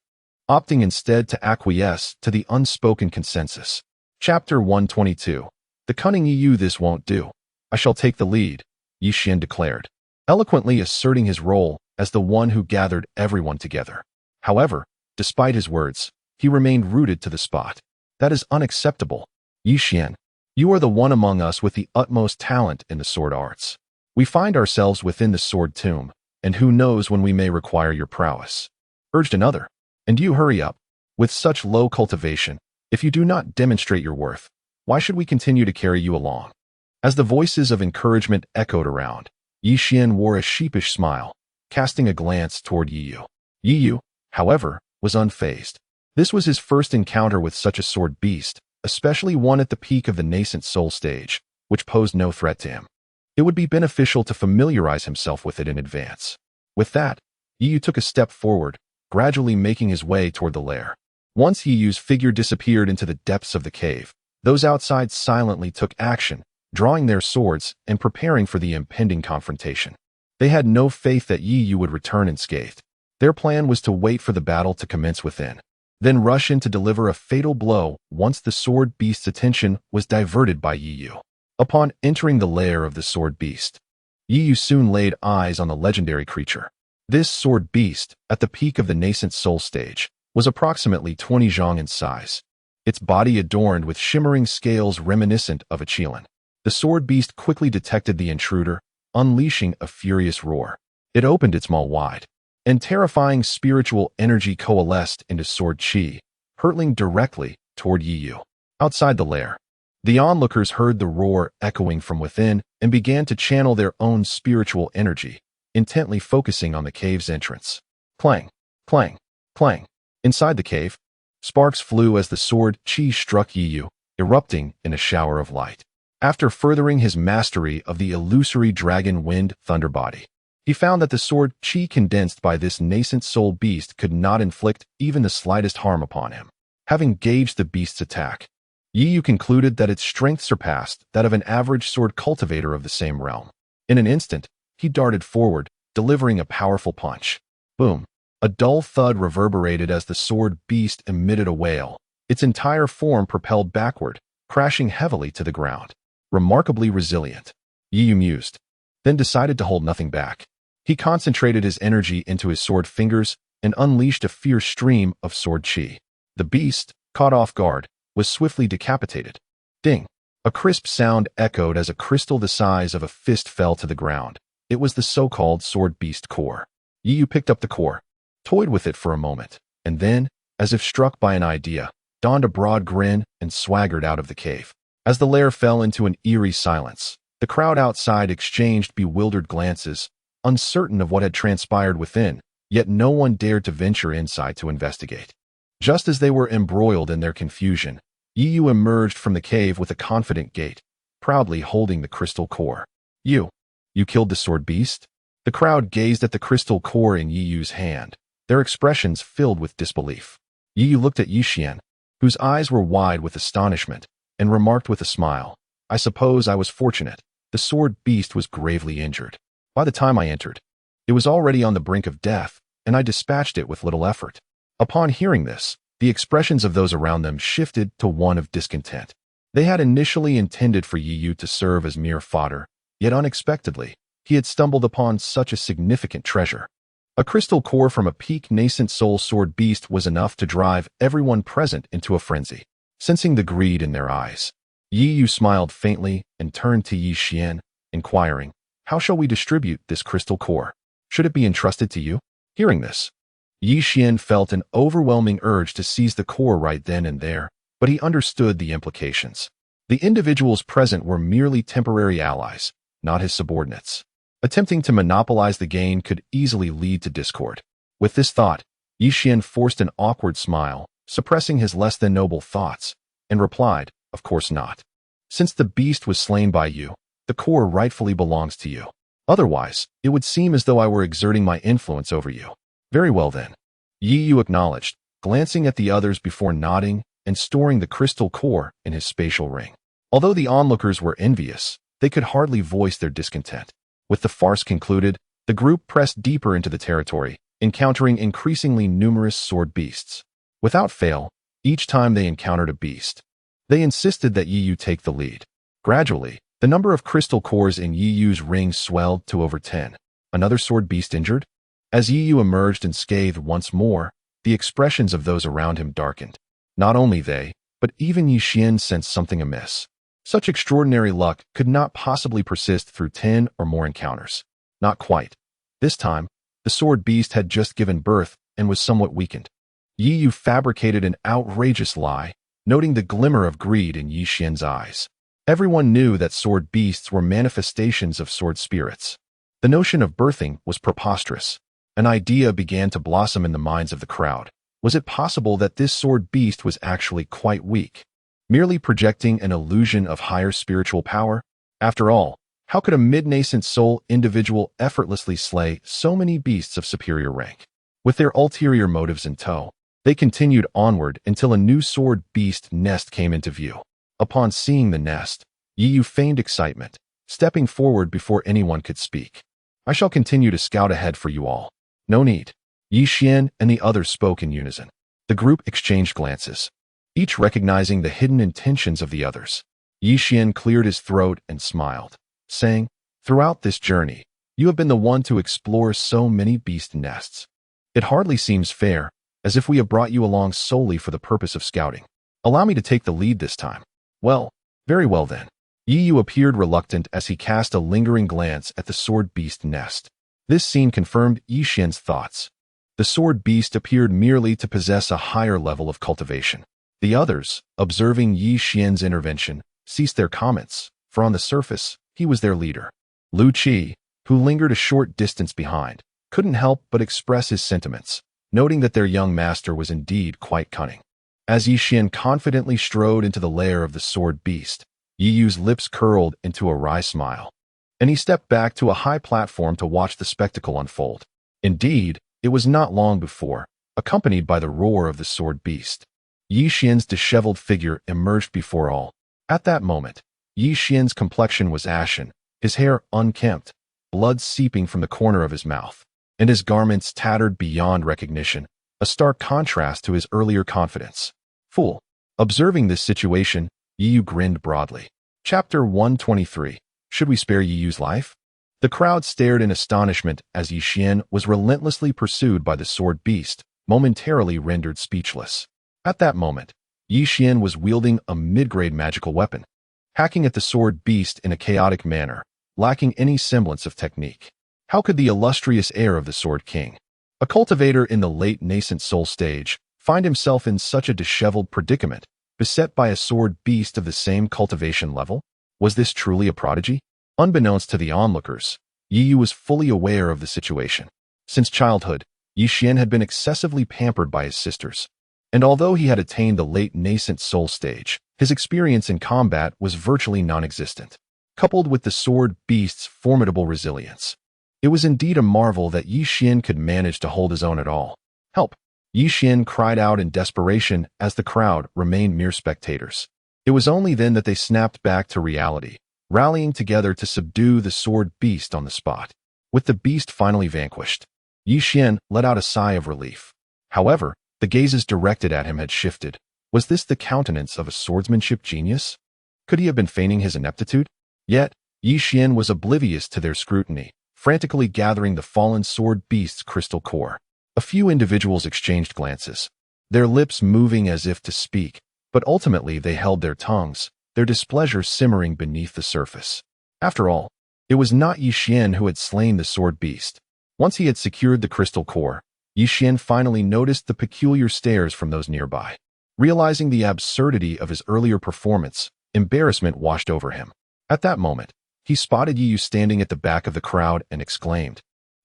opting instead to acquiesce to the unspoken consensus. Chapter 122. The cunning EU. This won't do. I shall take the lead, Yi Xian declared, eloquently asserting his role as the one who gathered everyone together. However, despite his words, he remained rooted to the spot. That is unacceptable. Yi Xian, you are the one among us with the utmost talent in the sword arts. We find ourselves within the sword tomb, and who knows when we may require your prowess, urged another. And you hurry up. With such low cultivation, if you do not demonstrate your worth, why should we continue to carry you along? As the voices of encouragement echoed around, Yi Xian wore a sheepish smile, casting a glance toward Yi Yu. Yi Yu, however, was unfazed. This was his first encounter with such a sword beast, especially one at the peak of the nascent soul stage, which posed no threat to him. It would be beneficial to familiarize himself with it in advance. With that, Yi Yu took a step forward, gradually making his way toward the lair. Once Yi Yu's figure disappeared into the depths of the cave, those outside silently took action, drawing their swords and preparing for the impending confrontation. They had no faith that Yi Yu would return unscathed. Their plan was to wait for the battle to commence within, then rush in to deliver a fatal blow once the sword beast's attention was diverted by Yi Yu. Upon entering the lair of the sword beast, Yi Yu soon laid eyes on the legendary creature. This sword beast, at the peak of the nascent soul stage, was approximately 20 zhang in size, its body adorned with shimmering scales reminiscent of a qilin. The sword beast quickly detected the intruder, unleashing a furious roar. It opened its maw wide, and terrifying spiritual energy coalesced into sword qi, hurtling directly toward Yi Yu. Outside the lair, the onlookers heard the roar echoing from within and began to channel their own spiritual energy, intently focusing on the cave's entrance. Clang, clang, clang. Inside the cave, sparks flew as the sword qi struck Yi Yu, erupting in a shower of light. After furthering his mastery of the illusory dragon wind thunder body, he found that the sword qi condensed by this nascent soul beast could not inflict even the slightest harm upon him. Having gauged the beast's attack, Yi Yu concluded that its strength surpassed that of an average sword cultivator of the same realm. In an instant, he darted forward, delivering a powerful punch. Boom! A dull thud reverberated as the sword beast emitted a wail, its entire form propelled backward, crashing heavily to the ground. Remarkably resilient, Yi Yu mused, then decided to hold nothing back. He concentrated his energy into his sword fingers and unleashed a fierce stream of sword qi. The beast, caught off guard, was swiftly decapitated. Ding! A crisp sound echoed as a crystal the size of a fist fell to the ground. It was the so-called sword beast core. Yi Yu picked up the core, toyed with it for a moment, and then, as if struck by an idea, donned a broad grin and swaggered out of the cave. As the lair fell into an eerie silence, the crowd outside exchanged bewildered glances, uncertain of what had transpired within, yet no one dared to venture inside to investigate. Just as they were embroiled in their confusion, Yi Yu emerged from the cave with a confident gait, proudly holding the crystal core. You killed the sword beast? The crowd gazed at the crystal core in Yi Yu's hand, their expressions filled with disbelief. Yi Yu looked at Yi Xian, whose eyes were wide with astonishment, and remarked with a smile, I suppose I was fortunate. The sword beast was gravely injured. By the time I entered, it was already on the brink of death, and I dispatched it with little effort. Upon hearing this, the expressions of those around them shifted to one of discontent. They had initially intended for Yi Yu to serve as mere fodder, yet unexpectedly, he had stumbled upon such a significant treasure. A crystal core from a peak nascent soul sword beast was enough to drive everyone present into a frenzy. Sensing the greed in their eyes, Yi Yu smiled faintly and turned to Yi Xian, inquiring, How shall we distribute this crystal core? Should it be entrusted to you? Hearing this, Yi Xian felt an overwhelming urge to seize the core right then and there, but he understood the implications. The individuals present were merely temporary allies, not his subordinates. Attempting to monopolize the gain could easily lead to discord. With this thought, Yi Xian forced an awkward smile, suppressing his less than noble thoughts, and replied, Of course not. Since the beast was slain by you, the core rightfully belongs to you. Otherwise, it would seem as though I were exerting my influence over you. Very well then. Yi Yu acknowledged, glancing at the others before nodding and storing the crystal core in his spatial ring. Although the onlookers were envious, they could hardly voice their discontent. With the farce concluded, the group pressed deeper into the territory, encountering increasingly numerous sword beasts. Without fail, each time they encountered a beast, they insisted that Yi Yu take the lead. Gradually, the number of crystal cores in Yi Yu's ring swelled to over 10. Another sword beast injured? As Yi Yu emerged unscathed once more, the expressions of those around him darkened. Not only they, but even Yi Xian sensed something amiss. Such extraordinary luck could not possibly persist through 10 or more encounters. Not quite. This time, the sword beast had just given birth and was somewhat weakened. Yi Yu fabricated an outrageous lie, noting the glimmer of greed in Yi Xian's eyes. Everyone knew that sword beasts were manifestations of sword spirits. The notion of birthing was preposterous. An idea began to blossom in the minds of the crowd. Was it possible that this sword beast was actually quite weak, merely projecting an illusion of higher spiritual power? After all, how could a mid-nascent soul individual effortlessly slay so many beasts of superior rank? With their ulterior motives in tow, they continued onward until a new sword beast nest came into view. Upon seeing the nest, Yi Yu feigned excitement, stepping forward before anyone could speak. I shall continue to scout ahead for you all. No need. Yi Xian and the others spoke in unison. The group exchanged glances, each recognizing the hidden intentions of the others. Yi Xian cleared his throat and smiled, saying, "Throughout this journey, you have been the one to explore so many beast nests. It hardly seems fair, as if we have brought you along solely for the purpose of scouting. Allow me to take the lead this time." "Well, very well then." Yi Yu appeared reluctant as he cast a lingering glance at the sword beast nest. This scene confirmed Yi Xian's thoughts. The sword beast appeared merely to possess a higher level of cultivation. The others, observing Yi Xian's intervention, ceased their comments, for on the surface, he was their leader. Lu Qi, who lingered a short distance behind, couldn't help but express his sentiments, noting that their young master was indeed quite cunning. As Yi Xian confidently strode into the lair of the sword beast, Yi Yu's lips curled into a wry smile, and he stepped back to a high platform to watch the spectacle unfold. Indeed, it was not long before, accompanied by the roar of the sword beast, Yi Xian's disheveled figure emerged before all. At that moment, Yi Xian's complexion was ashen, his hair unkempt, blood seeping from the corner of his mouth, and his garments tattered beyond recognition, a stark contrast to his earlier confidence. Fool. Observing this situation, Yi Yu grinned broadly. Chapter 123. Should we spare Yi Yu's life? The crowd stared in astonishment as Yi Xian was relentlessly pursued by the sword beast, momentarily rendered speechless. At that moment, Yi Xian was wielding a mid-grade magical weapon, hacking at the sword beast in a chaotic manner, lacking any semblance of technique. How could the illustrious heir of the Sword King, a cultivator in the late nascent soul stage, find himself in such a disheveled predicament, beset by a sword beast of the same cultivation level? Was this truly a prodigy? Unbeknownst to the onlookers, Yi Yu was fully aware of the situation. Since childhood, Yi Xian had been excessively pampered by his sisters, and although he had attained the late nascent soul stage, his experience in combat was virtually non-existent. Coupled with the sword beast's formidable resilience, it was indeed a marvel that Yi Xian could manage to hold his own at all. "Help!" Yi Xian cried out in desperation as the crowd remained mere spectators. It was only then that they snapped back to reality, rallying together to subdue the sword beast on the spot. With the beast finally vanquished, Yi Xian let out a sigh of relief. However, the gazes directed at him had shifted. Was this the countenance of a swordsmanship genius? Could he have been feigning his ineptitude? Yet, Yi Xian was oblivious to their scrutiny, frantically gathering the fallen sword beast's crystal core. A few individuals exchanged glances, their lips moving as if to speak, but ultimately they held their tongues, their displeasure simmering beneath the surface. After all, it was not Yi Xian who had slain the sword beast. Once he had secured the crystal core, Yi Xian finally noticed the peculiar stares from those nearby. Realizing the absurdity of his earlier performance, embarrassment washed over him. At that moment, he spotted Yi Yu standing at the back of the crowd and exclaimed,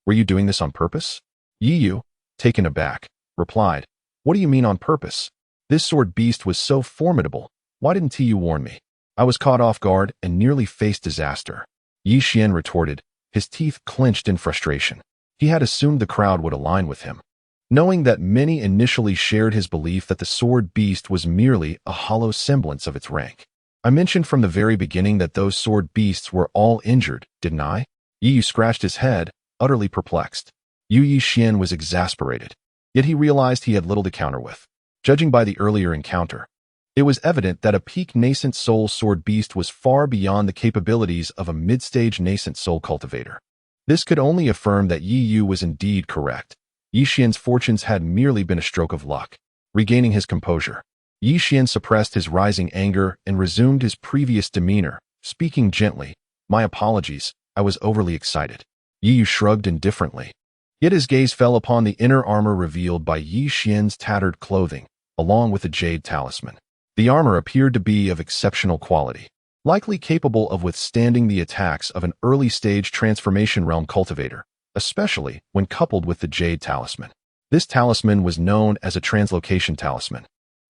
"Were you doing this on purpose?" Yi Yu, taken aback, replied, "What do you mean on purpose? This sword beast was so formidable. Why didn't you warn me? I was caught off guard and nearly faced disaster." Yi Xian retorted, his teeth clenched in frustration. He had assumed the crowd would align with him, knowing that many initially shared his belief that the sword beast was merely a hollow semblance of its rank. "I mentioned from the very beginning that those sword beasts were all injured, didn't I?" Yi Yu scratched his head, utterly perplexed. Yi Xian was exasperated, yet he realized he had little to counter with. Judging by the earlier encounter, it was evident that a peak nascent soul sword beast was far beyond the capabilities of a mid-stage nascent soul cultivator. This could only affirm that Yi Yu was indeed correct. Yi Xian's fortunes had merely been a stroke of luck. Regaining his composure, Yi Xian suppressed his rising anger and resumed his previous demeanor, speaking gently. My apologies, I was overly excited. Yi Yu shrugged indifferently. Yet his gaze fell upon the inner armor revealed by Yi Xian's tattered clothing, along with the jade talisman. The armor appeared to be of exceptional quality, likely capable of withstanding the attacks of an early-stage transformation realm cultivator, especially when coupled with the jade talisman. This talisman was known as a translocation talisman,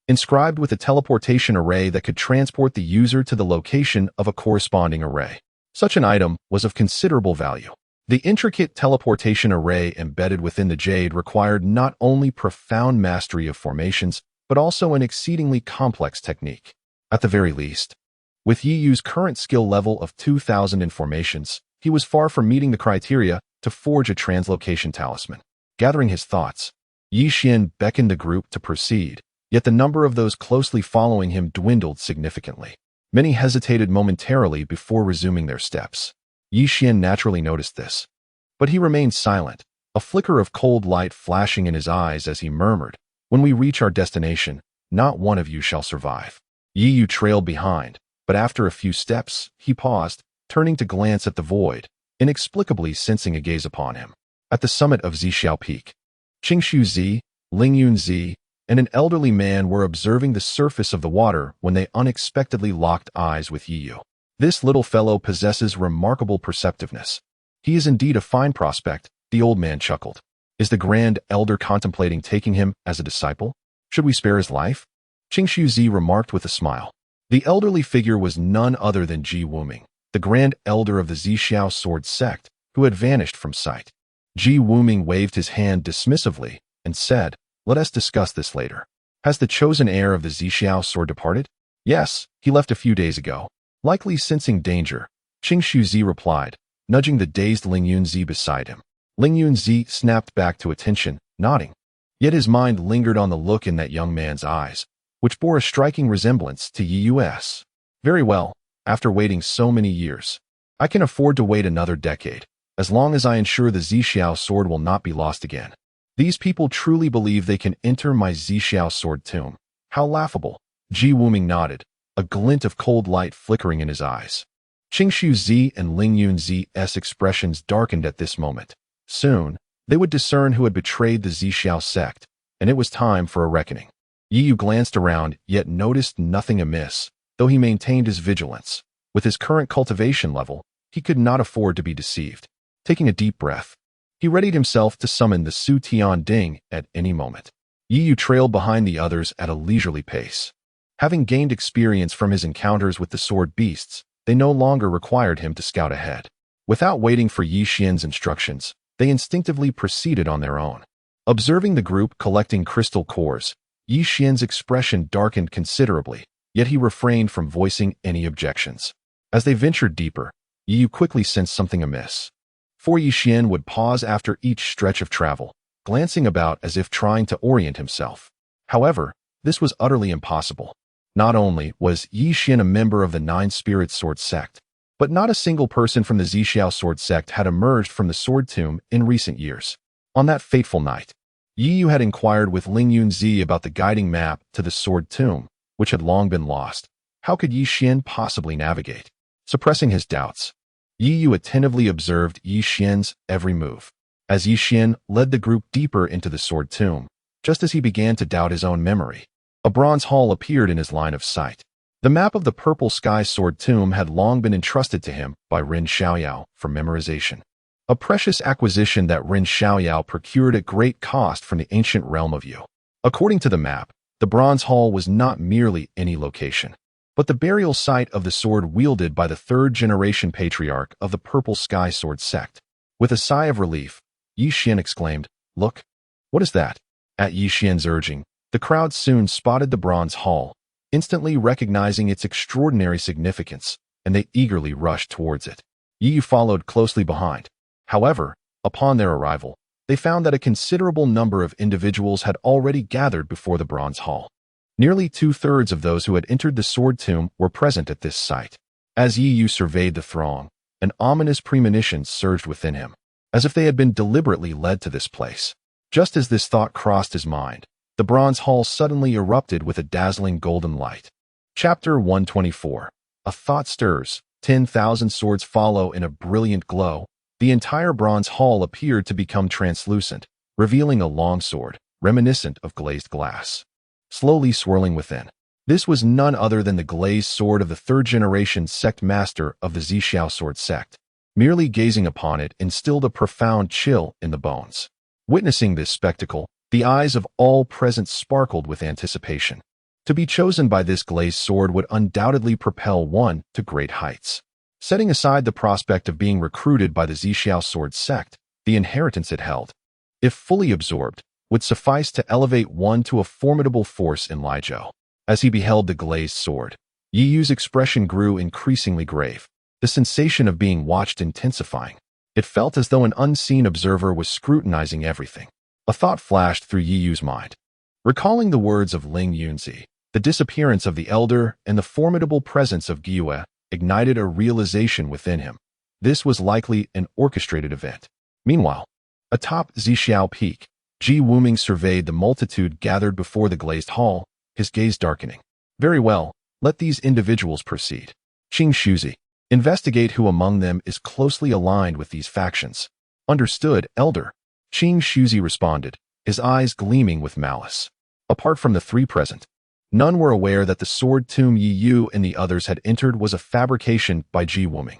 inscribed with a teleportation array that could transport the user to the location of a corresponding array. Such an item was of considerable value. The intricate teleportation array embedded within the jade required not only profound mastery of formations, but also an exceedingly complex technique. At the very least, with Yi Yu's current skill level of 2,000 in formations, he was far from meeting the criteria to forge a translocation talisman. Gathering his thoughts, Yi Xian beckoned the group to proceed, yet the number of those closely following him dwindled significantly. Many hesitated momentarily before resuming their steps. Yi Xian naturally noticed this, but he remained silent, a flicker of cold light flashing in his eyes as he murmured, "When we reach our destination, not one of you shall survive." Yi Yu trailed behind, but after a few steps, he paused, turning to glance at the void, inexplicably sensing a gaze upon him. At the summit of Zixiao Peak, Qingshu Zi, Lingyun Zi, and an elderly man were observing the surface of the water when they unexpectedly locked eyes with Yi Yu. This little fellow possesses remarkable perceptiveness. He is indeed a fine prospect, the old man chuckled. Is the grand elder contemplating taking him as a disciple? Should we spare his life? Qingshu Zi remarked with a smile. The elderly figure was none other than Ji Wuming, the grand elder of the Zixiao sword sect, who had vanished from sight. Ji Wuming waved his hand dismissively and said, "Let us discuss this later. Has the chosen heir of the Zixiao sword departed?" "Yes, he left a few days ago." Likely sensing danger, Qingshu Zi replied, nudging the dazed Lingyun Zi beside him. Lingyun Zi snapped back to attention, nodding. Yet his mind lingered on the look in that young man's eyes, which bore a striking resemblance to Yi Yu's. Very well, after waiting so many years, I can afford to wait another decade, as long as I ensure the Zixiao sword will not be lost again. These people truly believe they can enter my Zixiao sword tomb. How laughable. Ji Wuming nodded, a glint of cold light flickering in his eyes. Qingshu Zi and Lingyun Zi's expressions darkened at this moment. Soon, they would discern who had betrayed the Zixiao sect, and it was time for a reckoning. Yi Yu glanced around, yet noticed nothing amiss, though he maintained his vigilance. With his current cultivation level, he could not afford to be deceived. Taking a deep breath, he readied himself to summon the Su Tian Ding at any moment. Yi Yu trailed behind the others at a leisurely pace. Having gained experience from his encounters with the sword beasts, they no longer required him to scout ahead. Without waiting for Yi Xian's instructions, they instinctively proceeded on their own. Observing the group collecting crystal cores, Yi Xian's expression darkened considerably, yet he refrained from voicing any objections. As they ventured deeper, Yi Yu quickly sensed something amiss. For Yi Xian would pause after each stretch of travel, glancing about as if trying to orient himself. However, this was utterly impossible. Not only was Yi Xian a member of the Nine Spirits Sword sect, but not a single person from the Zixiao sword sect had emerged from the sword tomb in recent years. On that fateful night, Yi Yu had inquired with Lingyun Zi about the guiding map to the sword tomb, which had long been lost. How could Yi Xian possibly navigate? Suppressing his doubts, Yi Yu attentively observed Yi Xian's every move. As Yi Xian led the group deeper into the sword tomb, just as he began to doubt his own memory, a bronze hall appeared in his line of sight. The map of the Purple Sky Sword Tomb had long been entrusted to him by Ren Xiaoyao for memorization, a precious acquisition that Ren Xiaoyao procured at great cost from the ancient realm of Yu. According to the map, the bronze hall was not merely any location, but the burial site of the sword wielded by the third-generation patriarch of the Purple Sky Sword sect. With a sigh of relief, Yi Xian exclaimed, "Look! What is that?" At Yi Xian's urging, the crowd soon spotted the bronze hall, instantly recognizing its extraordinary significance, and they eagerly rushed towards it. Yi Yu followed closely behind. However, upon their arrival, they found that a considerable number of individuals had already gathered before the Bronze Hall. Nearly 2/3 of those who had entered the Sword Tomb were present at this site. As Yi Yu surveyed the throng, an ominous premonition surged within him, as if they had been deliberately led to this place. Just as this thought crossed his mind, the Bronze Hall suddenly erupted with a dazzling golden light. Chapter 124. A thought stirs. 10,000 swords follow in a brilliant glow. The entire Bronze Hall appeared to become translucent, revealing a long sword, reminiscent of glazed glass, slowly swirling within. This was none other than the glazed sword of the third-generation sect master of the Zixiao sword sect. Merely gazing upon it instilled a profound chill in the bones. Witnessing this spectacle, the eyes of all present sparkled with anticipation. To be chosen by this glazed sword would undoubtedly propel one to great heights. Setting aside the prospect of being recruited by the Zixiao sword sect, the inheritance it held, if fully absorbed, would suffice to elevate one to a formidable force in Lijiao. As he beheld the glazed sword, Yi Yu's expression grew increasingly grave, the sensation of being watched intensifying. It felt as though an unseen observer was scrutinizing everything. A thought flashed through Yi Yu's mind. Recalling the words of Ling Yunzi, the disappearance of the elder and the formidable presence of Gyue ignited a realization within him. This was likely an orchestrated event. Meanwhile, atop Zixiao Peak, Ji Wuming surveyed the multitude gathered before the glazed hall, his gaze darkening. Very well, let these individuals proceed. Qing Shuzi, investigate who among them is closely aligned with these factions. Understood, Elder. Qing Shuzi responded, his eyes gleaming with malice. Apart from the three present, none were aware that the sword tomb Yi Yu and the others had entered was a fabrication by Ji Wuming.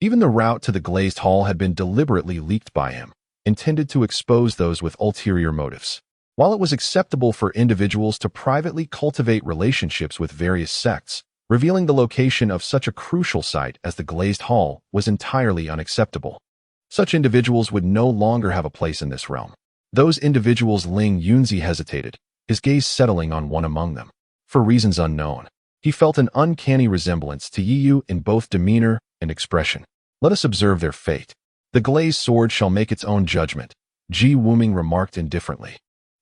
Even the route to the glazed hall had been deliberately leaked by him, intended to expose those with ulterior motives. While it was acceptable for individuals to privately cultivate relationships with various sects, revealing the location of such a crucial site as the glazed hall was entirely unacceptable. Such individuals would no longer have a place in this realm. Those individuals. Ling Yunzi hesitated, his gaze settling on one among them. For reasons unknown, he felt an uncanny resemblance to Yi Yu in both demeanor and expression. Let us observe their fate. The glazed sword shall make its own judgment, Ji Wuming remarked indifferently.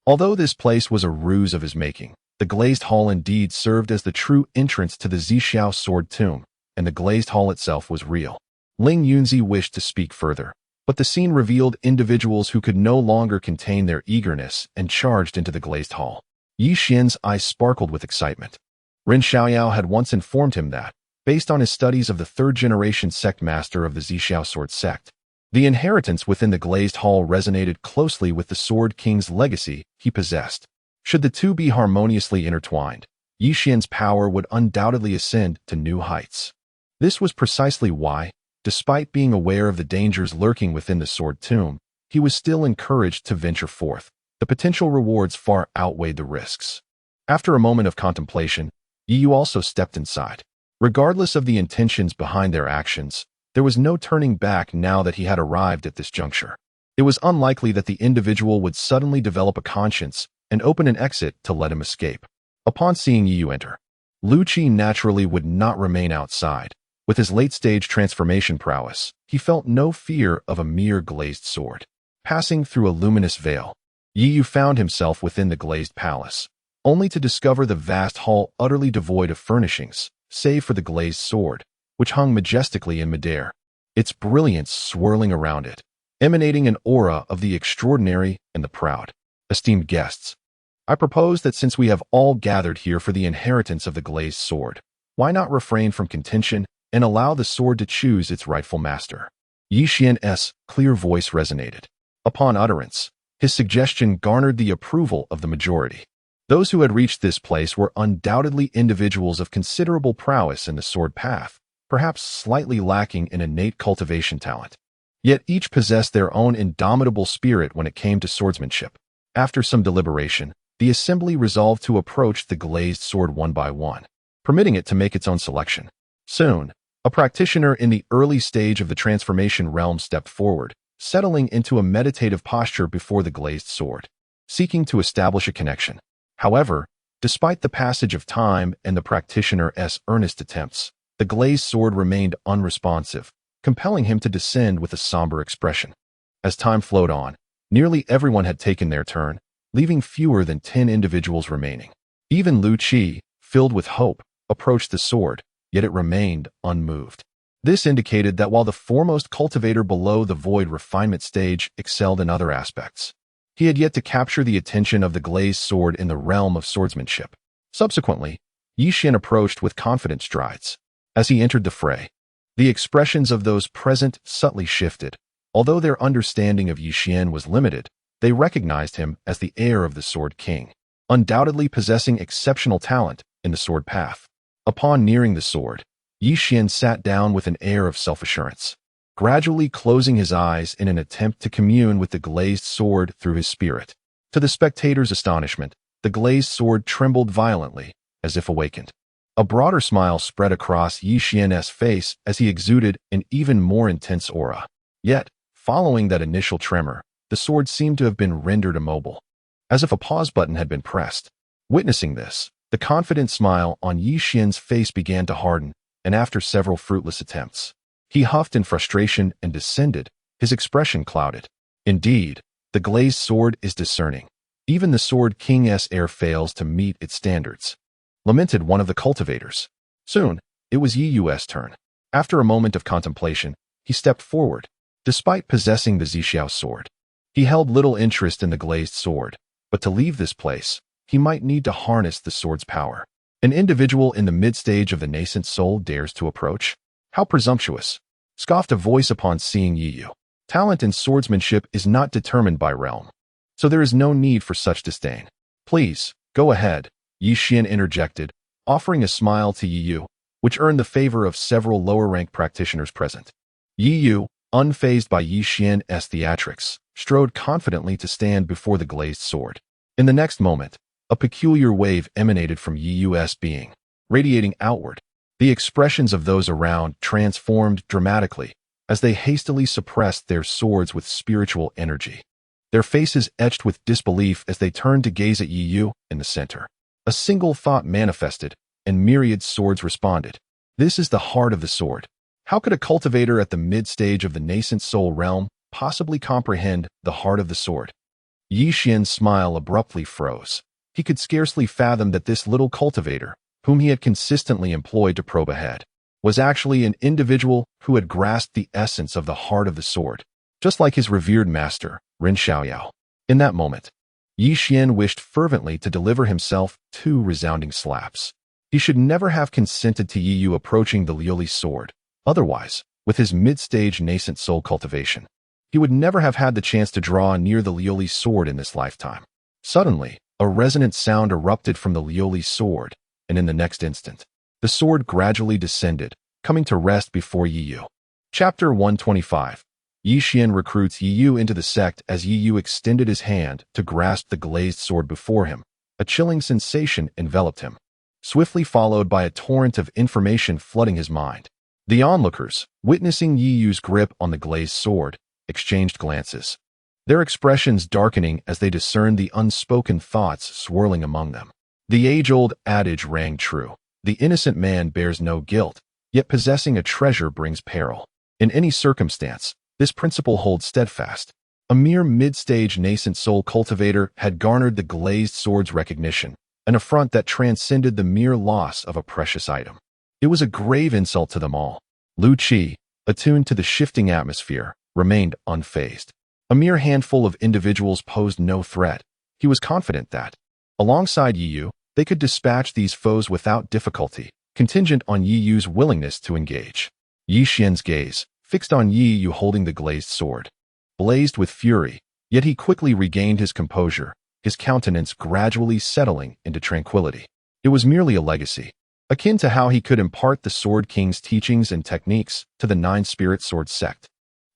Although this place was a ruse of his making, the glazed hall indeed served as the true entrance to the Zixiao sword tomb, and the glazed hall itself was real. Ling Yunzi wished to speak further, but the scene revealed individuals who could no longer contain their eagerness and charged into the glazed hall. Yi Xian's eyes sparkled with excitement. Ren Xiaoyao had once informed him that, based on his studies of the third-generation sect master of the Zixiao sword sect, the inheritance within the glazed hall resonated closely with the Sword King's legacy he possessed. Should the two be harmoniously intertwined, Yi Xian's power would undoubtedly ascend to new heights. This was precisely why, despite being aware of the dangers lurking within the sword tomb, he was still encouraged to venture forth. The potential rewards far outweighed the risks. After a moment of contemplation, Yi Yu also stepped inside. Regardless of the intentions behind their actions, there was no turning back now that he had arrived at this juncture. It was unlikely that the individual would suddenly develop a conscience and open an exit to let him escape. Upon seeing Yi Yu enter, Lu Qi naturally would not remain outside. With his late-stage transformation prowess, he felt no fear of a mere glazed sword. Passing through a luminous veil, Yi Yu found himself within the glazed palace, only to discover the vast hall utterly devoid of furnishings, save for the glazed sword, which hung majestically in midair, its brilliance swirling around it, emanating an aura of the extraordinary and the proud. Esteemed guests, I propose that since we have all gathered here for the inheritance of the glazed sword, why not refrain from contention and allow the sword to choose its rightful master? Yi Xian's clear voice resonated. Upon utterance, his suggestion garnered the approval of the majority. Those who had reached this place were undoubtedly individuals of considerable prowess in the sword path, perhaps slightly lacking in innate cultivation talent. Yet each possessed their own indomitable spirit when it came to swordsmanship. After some deliberation, the assembly resolved to approach the glazed sword one by one, permitting it to make its own selection. Soon, a practitioner in the early stage of the transformation realm stepped forward, settling into a meditative posture before the glazed sword, seeking to establish a connection. However, despite the passage of time and the practitioner's earnest attempts, the glazed sword remained unresponsive, compelling him to descend with a somber expression. As time flowed on, Nearly everyone had taken their turn, leaving fewer than 10 individuals remaining. Even Lu Qi, filled with hope, approached the sword, yet it remained unmoved. This indicated that while the foremost cultivator below the void refinement stage excelled in other aspects, he had yet to capture the attention of the glazed sword in the realm of swordsmanship. Subsequently, Yi Xian approached with confident strides. As he entered the fray, the expressions of those present subtly shifted. Although their understanding of Yi Xian was limited, they recognized him as the heir of the Sword King, undoubtedly possessing exceptional talent in the sword path. Upon nearing the sword, Yi Xian sat down with an air of self-assurance, gradually closing his eyes in an attempt to commune with the glazed sword through his spirit. To the spectators' astonishment, the glazed sword trembled violently, as if awakened. A broader smile spread across Yi Xian's face as he exuded an even more intense aura. Yet, following that initial tremor, the sword seemed to have been rendered immobile, as if a pause button had been pressed. Witnessing this, the confident smile on Yi Xian's face began to harden, and after several fruitless attempts, he huffed in frustration and descended, his expression clouded. Indeed, the glazed sword is discerning. Even the Sword King's heir fails to meet its standards, lamented one of the cultivators. Soon, it was Yi Yu's turn. After a moment of contemplation, he stepped forward. Despite possessing the Zixiao sword, he held little interest in the glazed sword, but to leave this place, he might need to harness the sword's power. An individual in the mid-stage of the nascent soul dares to approach? How presumptuous! Scoffed a voice upon seeing Yi Yu. Talent in swordsmanship is not determined by realm, so there is no need for such disdain. Please, go ahead, Yi Xian interjected, offering a smile to Yi Yu, which earned the favor of several lower-ranked practitioners present. Yi Yu, unfazed by Yi Xian's theatrics, strode confidently to stand before the glazed sword. In the next moment, a peculiar wave emanated from Yi Yu's being, radiating outward. The expressions of those around transformed dramatically as they hastily suppressed their swords with spiritual energy. Their faces etched with disbelief as they turned to gaze at Yi Yu in the center. A single thought manifested, and myriad swords responded. This is the heart of the sword. How could a cultivator at the mid-stage of the nascent soul realm possibly comprehend the heart of the sword? Yi Xian's smile abruptly froze. He could scarcely fathom that this little cultivator, whom he had consistently employed to probe ahead, was actually an individual who had grasped the essence of the heart of the sword, just like his revered master, Ren Xiaoyao. In that moment, Yi Xian wished fervently to deliver himself 2 resounding slaps. He should never have consented to Yi Yu approaching the Liuli sword. Otherwise, with his mid-stage nascent soul cultivation, he would never have had the chance to draw near the Liuli sword in this lifetime. Suddenly, a resonant sound erupted from the Liuli sword, and in the next instant, the sword gradually descended, coming to rest before Yi Yu. Chapter 125. Yi Xian recruits Yi Yu into the sect. As Yi Yu extended his hand to grasp the glazed sword before him, a chilling sensation enveloped him, swiftly followed by a torrent of information flooding his mind. The onlookers, witnessing Yi Yu's grip on the glazed sword, exchanged glances, their expressions darkening as they discerned the unspoken thoughts swirling among them. The age-old adage rang true. The innocent man bears no guilt, yet possessing a treasure brings peril. In any circumstance, this principle holds steadfast. A mere mid-stage nascent soul cultivator had garnered the glazed sword's recognition, an affront that transcended the mere loss of a precious item. It was a grave insult to them all. Lu Qi, attuned to the shifting atmosphere, remained unfazed. A mere handful of individuals posed no threat. He was confident that, alongside Yi Yu, they could dispatch these foes without difficulty, contingent on Yi Yu's willingness to engage. Yi Xian's gaze, fixed on Yi Yu holding the glazed sword, blazed with fury, yet he quickly regained his composure, his countenance gradually settling into tranquility. It was merely a legacy, akin to how he could impart the Sword King's teachings and techniques to the 9-spirit sword sect.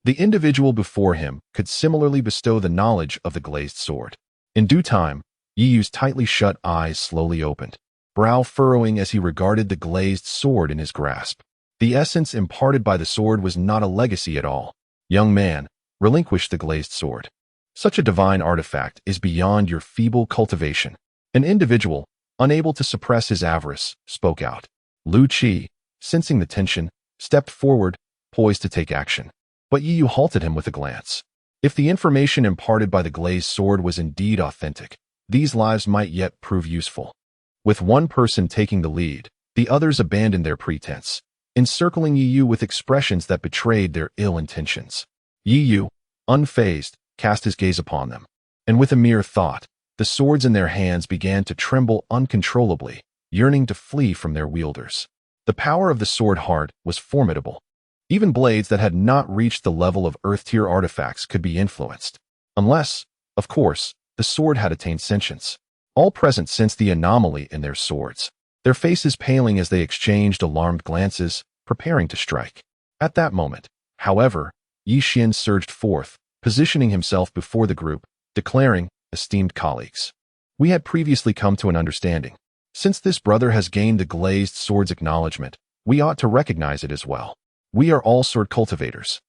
The individual before him could similarly bestow the knowledge of the glazed sword. In due time, Yi Yu's tightly shut eyes slowly opened, brow furrowing as he regarded the glazed sword in his grasp. The essence imparted by the sword was not a legacy at all. Young man, relinquish the glazed sword. Such a divine artifact is beyond your feeble cultivation. An individual, unable to suppress his avarice, spoke out. Lu Qi, sensing the tension, stepped forward, poised to take action. But Yi Yu halted him with a glance. If the information imparted by the glazed sword was indeed authentic, these lives might yet prove useful. With one person taking the lead, the others abandoned their pretense, encircling Yu with expressions that betrayed their ill intentions. Yu, unfazed, cast his gaze upon them, and with a mere thought, the swords in their hands began to tremble uncontrollably, yearning to flee from their wielders. The power of the sword heart was formidable. Even blades that had not reached the level of Earth-tier artifacts could be influenced. Unless, of course, the sword had attained sentience. All present sensed the anomaly in their swords, their faces paling as they exchanged alarmed glances, preparing to strike. At that moment, however, Yi Xian surged forth, positioning himself before the group, declaring, "Esteemed colleagues, we had previously come to an understanding. Since this brother has gained the glazed sword's acknowledgement, we ought to recognize it as well. We are all sword cultivators.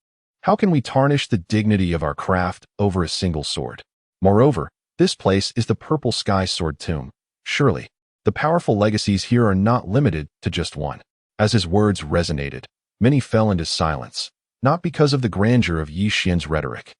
How can we tarnish the dignity of our craft over a single sword? Moreover, this place is the Purple Sky Sword Tomb. Surely, the powerful legacies here are not limited to just one." As his words resonated, many fell into silence, not because of the grandeur of Yi Xian's rhetoric,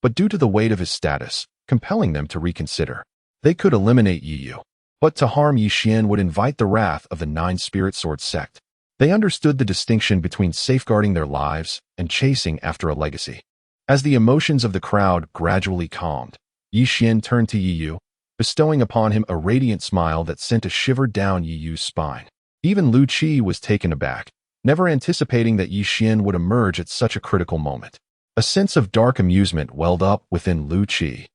but due to the weight of his status, compelling them to reconsider. They could eliminate Yi Yu, but to harm Yi Xian would invite the wrath of the Nine Spirit Sword sect. They understood the distinction between safeguarding their lives and chasing after a legacy. As the emotions of the crowd gradually calmed, Yi Xian turned to Yi Yu, bestowing upon him a radiant smile that sent a shiver down Yi Yu's spine. Even Lu Qi was taken aback, never anticipating that Yi Xian would emerge at such a critical moment. A sense of dark amusement welled up within Lu Qi.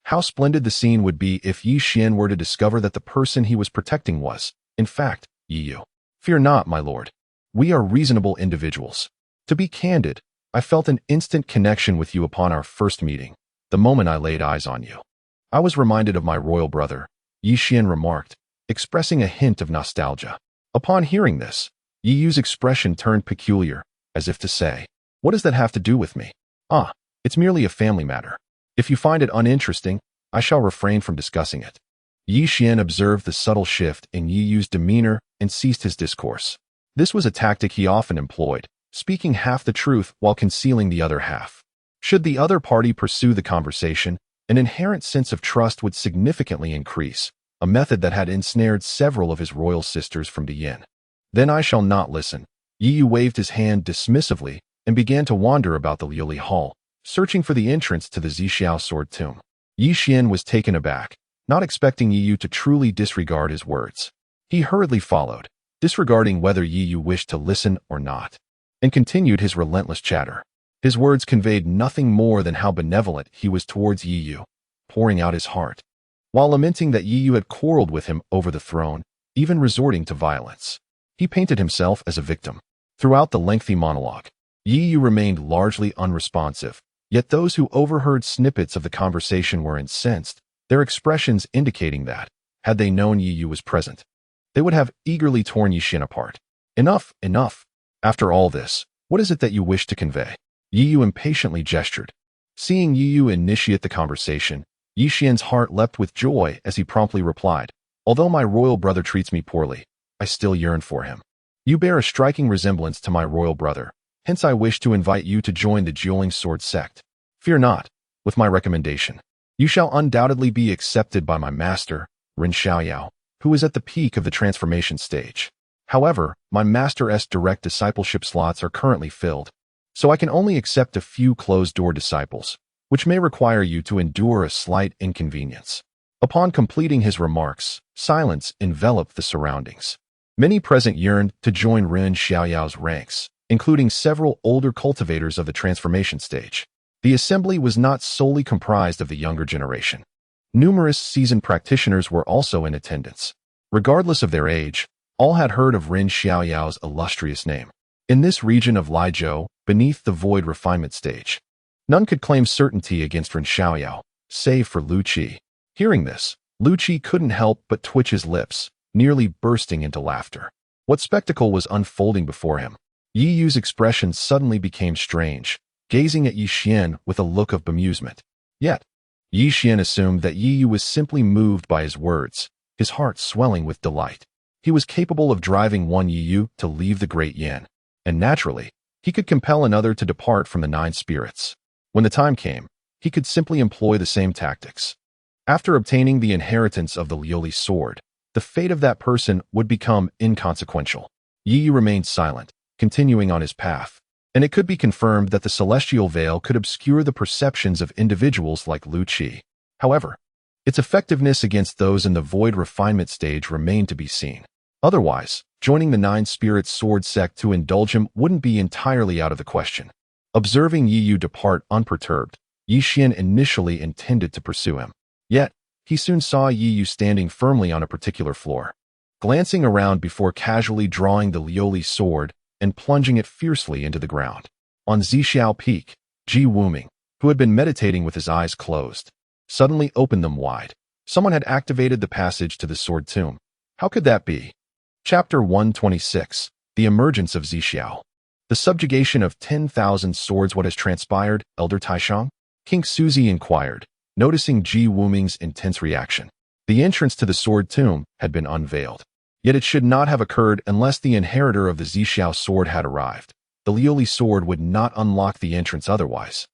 How splendid the scene would be if Yi Xian were to discover that the person he was protecting was, in fact, Yi Yu. "Fear not, my lord. We are reasonable individuals. To be candid, I felt an instant connection with you upon our first meeting, the moment I laid eyes on you. I was reminded of my royal brother," Yi Xian remarked, expressing a hint of nostalgia. Upon hearing this, Yi Yu's expression turned peculiar, as if to say, "What does that have to do with me? Ah, it's merely a family matter. If you find it uninteresting, I shall refrain from discussing it." Yi Xian observed the subtle shift in Yi Yu's demeanor and ceased his discourse. This was a tactic he often employed, speaking half the truth while concealing the other half. Should the other party pursue the conversation, an inherent sense of trust would significantly increase, a method that had ensnared several of his royal sisters from Diyin. "Then I shall not listen." Yi Yu waved his hand dismissively and began to wander about the Liuli Hall, searching for the entrance to the Zixiao Sword Tomb. Yi Xian was taken aback, not expecting Yi Yu to truly disregard his words. He hurriedly followed, disregarding whether Yi Yu wished to listen or not, and continued his relentless chatter. His words conveyed nothing more than how benevolent he was towards Yi Yu, pouring out his heart, while lamenting that Yi Yu had quarreled with him over the throne, even resorting to violence. He painted himself as a victim. Throughout the lengthy monologue, Yi Yu remained largely unresponsive, yet those who overheard snippets of the conversation were incensed, their expressions indicating that, had they known Yi Yu was present, they would have eagerly torn Yi Xian apart. "Enough, enough. After all this, what is it that you wish to convey?" Yi Yu impatiently gestured. Seeing Yi Yu initiate the conversation, Yi Xian's heart leapt with joy as he promptly replied, "Although my royal brother treats me poorly, I still yearn for him. You bear a striking resemblance to my royal brother, hence I wish to invite you to join the Dueling Sword sect. Fear not, with my recommendation. You shall undoubtedly be accepted by my master, Ren Xiaoyao, who is at the peak of the transformation stage. However, my master's direct discipleship slots are currently filled, so I can only accept a few closed-door disciples, which may require you to endure a slight inconvenience." Upon completing his remarks, silence enveloped the surroundings. Many present yearned to join Ren Xiaoyao's ranks, including several older cultivators of the transformation stage. The assembly was not solely comprised of the younger generation. Numerous seasoned practitioners were also in attendance. Regardless of their age, all had heard of Ren Xiaoyao's illustrious name. In this region of Lijiu, beneath the void refinement stage, none could claim certainty against Ren Xiaoyao, save for Lu Qi. Hearing this, Lu Qi couldn't help but twitch his lips, nearly bursting into laughter. What spectacle was unfolding before him? Yi Yu's expression suddenly became strange, gazing at Yi Xian with a look of bemusement. Yet, Yi Xian assumed that Yi Yu was simply moved by his words, his heart swelling with delight. He was capable of driving one Yi Yu to leave the Great Yin, and naturally, he could compel another to depart from the Nine Spirits. When the time came, he could simply employ the same tactics. After obtaining the inheritance of the Lioli sword, the fate of that person would become inconsequential. Yi Yu remained silent, continuing on his path, and it could be confirmed that the celestial veil could obscure the perceptions of individuals like Lu Qi. However, its effectiveness against those in the void refinement stage remained to be seen. Otherwise, joining the Nine Spirits Sword sect to indulge him wouldn't be entirely out of the question. Observing Yi Yu depart unperturbed, Yi Xian initially intended to pursue him. Yet, he soon saw Yi Yu standing firmly on a particular floor. Glancing around before casually drawing the Lioli sword and plunging it fiercely into the ground. On Zixiao Peak, Ji Wuming, who had been meditating with his eyes closed, suddenly opened them wide. Someone had activated the passage to the sword tomb. How could that be? Chapter 126, The Emergence of Zixiao. The subjugation of 10,000 swords. What has transpired, Elder Taishang? King Suzi inquired, noticing Ji Wuming's intense reaction. The entrance to the sword tomb had been unveiled. Yet it should not have occurred unless the inheritor of the Zixiao sword had arrived. The Lioli sword would not unlock the entrance otherwise.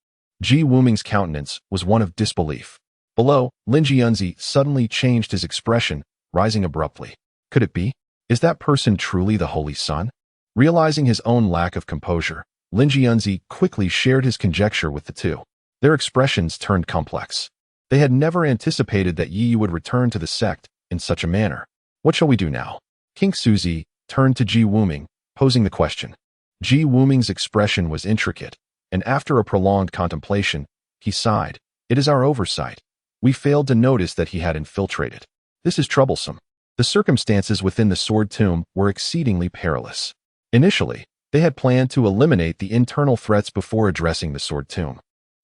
Ji Wuming's countenance was one of disbelief. Below, Lin Jianzi suddenly changed his expression, rising abruptly. Could it be? Is that person truly the Holy Sun? Realizing his own lack of composure, Lin Jianzi quickly shared his conjecture with the two. Their expressions turned complex. They had never anticipated that Yi Yu would return to the sect in such a manner. What shall we do now? King Suzi turned to Ji Wuming, posing the question. Ji Wuming's expression was intricate, and after a prolonged contemplation, he sighed. It is our oversight. We failed to notice that he had infiltrated. This is troublesome. The circumstances within the sword tomb were exceedingly perilous. Initially, they had planned to eliminate the internal threats before addressing the sword tomb.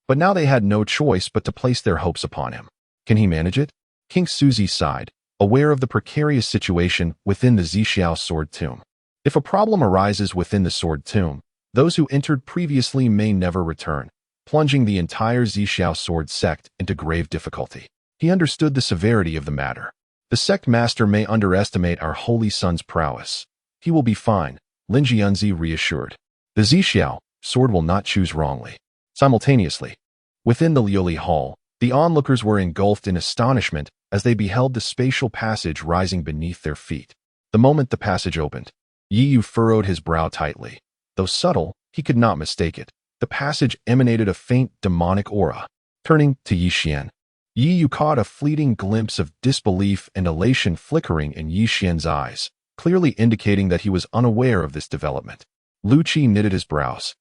But now they had no choice but to place their hopes upon him. Can he manage it? King Suzi sighed, aware of the precarious situation within the Zixiao sword tomb. If a problem arises within the sword tomb, those who entered previously may never return, plunging the entire Zixiao sword sect into grave difficulty. He understood the severity of the matter. The sect master may underestimate our holy son's prowess. He will be fine, Lin Jianzi reassured. The Zixiao sword will not choose wrongly. Simultaneously, within the Lioli Hall, the onlookers were engulfed in astonishment as they beheld the spatial passage rising beneath their feet. The moment the passage opened, Yi Yu furrowed his brow tightly. Though subtle, he could not mistake it. The passage emanated a faint demonic aura. Turning to Yi Xian, Yi Yu caught a fleeting glimpse of disbelief and elation flickering in Yi Xian's eyes, clearly indicating that he was unaware of this development. Lu Qi knitted his brows.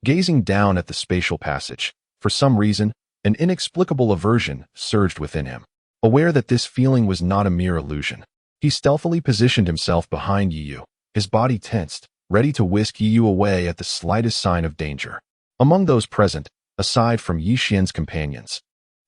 Gazing down at the spatial passage, for some reason, an inexplicable aversion surged within him. Aware that this feeling was not a mere illusion, he stealthily positioned himself behind Yi Yu, his body tensed, ready to whisk Yi Yu away at the slightest sign of danger. Among those present, aside from Yi Xian's companions,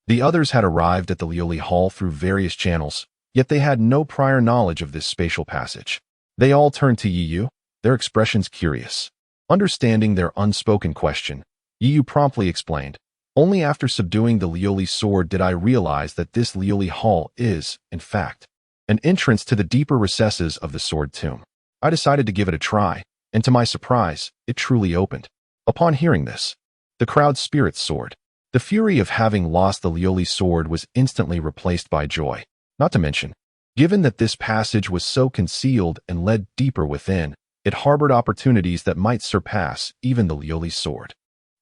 the others had arrived at the Lioli Hall through various channels, yet they had no prior knowledge of this spatial passage. They all turned to Yi Yu, their expressions curious. Understanding their unspoken question, Yi Yu promptly explained, "Only after subduing the Lioli sword did I realize that this Lioli Hall is, in fact, an entrance to the deeper recesses of the sword tomb. I decided to give it a try, and to my surprise, it truly opened." Upon hearing this, the crowd's spirits soared. The fury of having lost the Lioli sword was instantly replaced by joy. Not to mention, given that this passage was so concealed and led deeper within, it harbored opportunities that might surpass even the Lioli sword.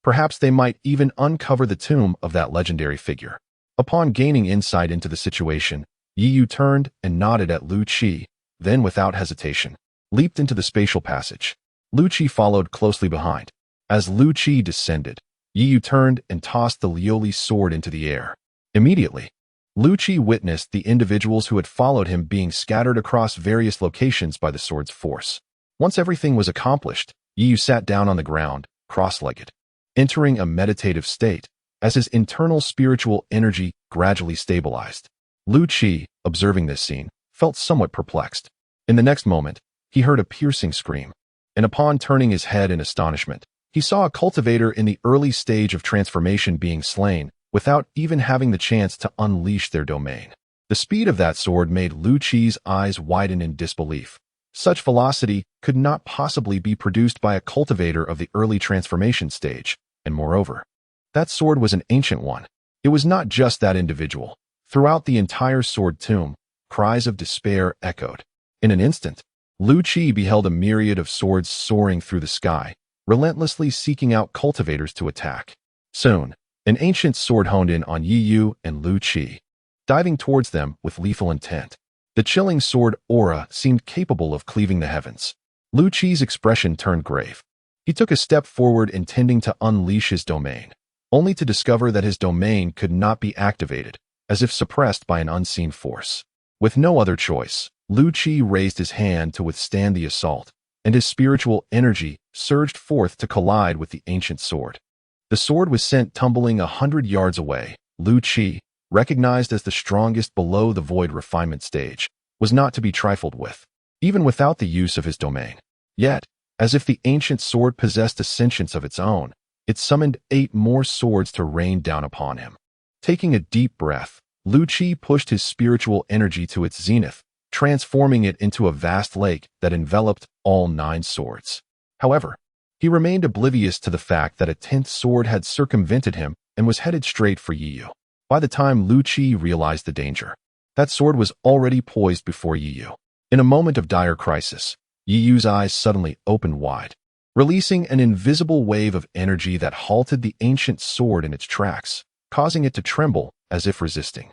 Perhaps they might even uncover the tomb of that legendary figure. Upon gaining insight into the situation, Yi Yu turned and nodded at Lu Qi, then without hesitation, leaped into the spatial passage. Lu Qi followed closely behind. As Lu Qi descended, Yi Yu turned and tossed the Lioli sword into the air. Immediately, Lu Qi witnessed the individuals who had followed him being scattered across various locations by the sword's force. Once everything was accomplished, Yi Yu sat down on the ground, cross-legged, entering a meditative state, as his internal spiritual energy gradually stabilized. Lu Qi, observing this scene, felt somewhat perplexed. In the next moment, he heard a piercing scream, and upon turning his head in astonishment, he saw a cultivator in the early stage of transformation being slain, without even having the chance to unleash their domain. The speed of that sword made Lu Qi's eyes widen in disbelief. Such velocity could not possibly be produced by a cultivator of the early transformation stage, and moreover, that sword was an ancient one. It was not just that individual. Throughout the entire sword tomb, cries of despair echoed. In an instant, Lu Qi beheld a myriad of swords soaring through the sky, relentlessly seeking out cultivators to attack. Soon, an ancient sword honed in on Yi Yu and Lu Qi, diving towards them with lethal intent. The chilling sword aura seemed capable of cleaving the heavens. Lu Qi's expression turned grave. He took a step forward intending to unleash his domain, only to discover that his domain could not be activated, as if suppressed by an unseen force. With no other choice, Lu Qi raised his hand to withstand the assault, and his spiritual energy surged forth to collide with the ancient sword. The sword was sent tumbling 100 yards away. Lu Qi, recognized as the strongest below the void refinement stage, was not to be trifled with, even without the use of his domain. Yet, as if the ancient sword possessed a sentience of its own, it summoned 8 more swords to rain down upon him. Taking a deep breath, Lu Qi pushed his spiritual energy to its zenith, transforming it into a vast lake that enveloped all 9 swords. However, he remained oblivious to the fact that a 10th sword had circumvented him and was headed straight for Yi Yu. By the time Lu Qi realized the danger, that sword was already poised before Yi Yu. In a moment of dire crisis, Yi Yu's eyes suddenly opened wide, releasing an invisible wave of energy that halted the ancient sword in its tracks, causing it to tremble as if resisting.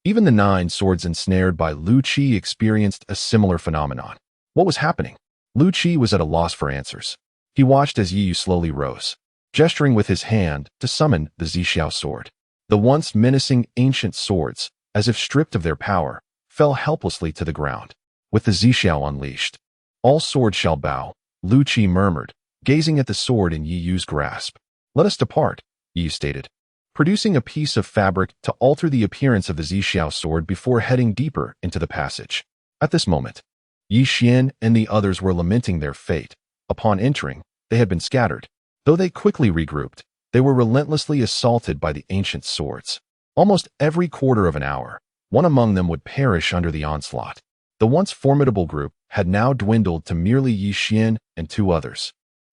Even the 9 swords ensnared by Lu Qi experienced a similar phenomenon. What was happening? Lu Qi was at a loss for answers. He watched as Yi Yu slowly rose, gesturing with his hand to summon the Zixiao sword. The once menacing ancient swords, as if stripped of their power, fell helplessly to the ground. With the Zixiao unleashed, all swords shall bow, Lu Qi murmured, gazing at the sword in Yi Yu's grasp. Let us depart, Yi Yu stated, producing a piece of fabric to alter the appearance of the Zixiao sword before heading deeper into the passage. At this moment, Yi Xian and the others were lamenting their fate. Upon entering, they had been scattered. Though they quickly regrouped, they were relentlessly assaulted by the ancient swords. Almost every quarter of an hour, one among them would perish under the onslaught. The once formidable group had now dwindled to merely Yi Xian and 2 others.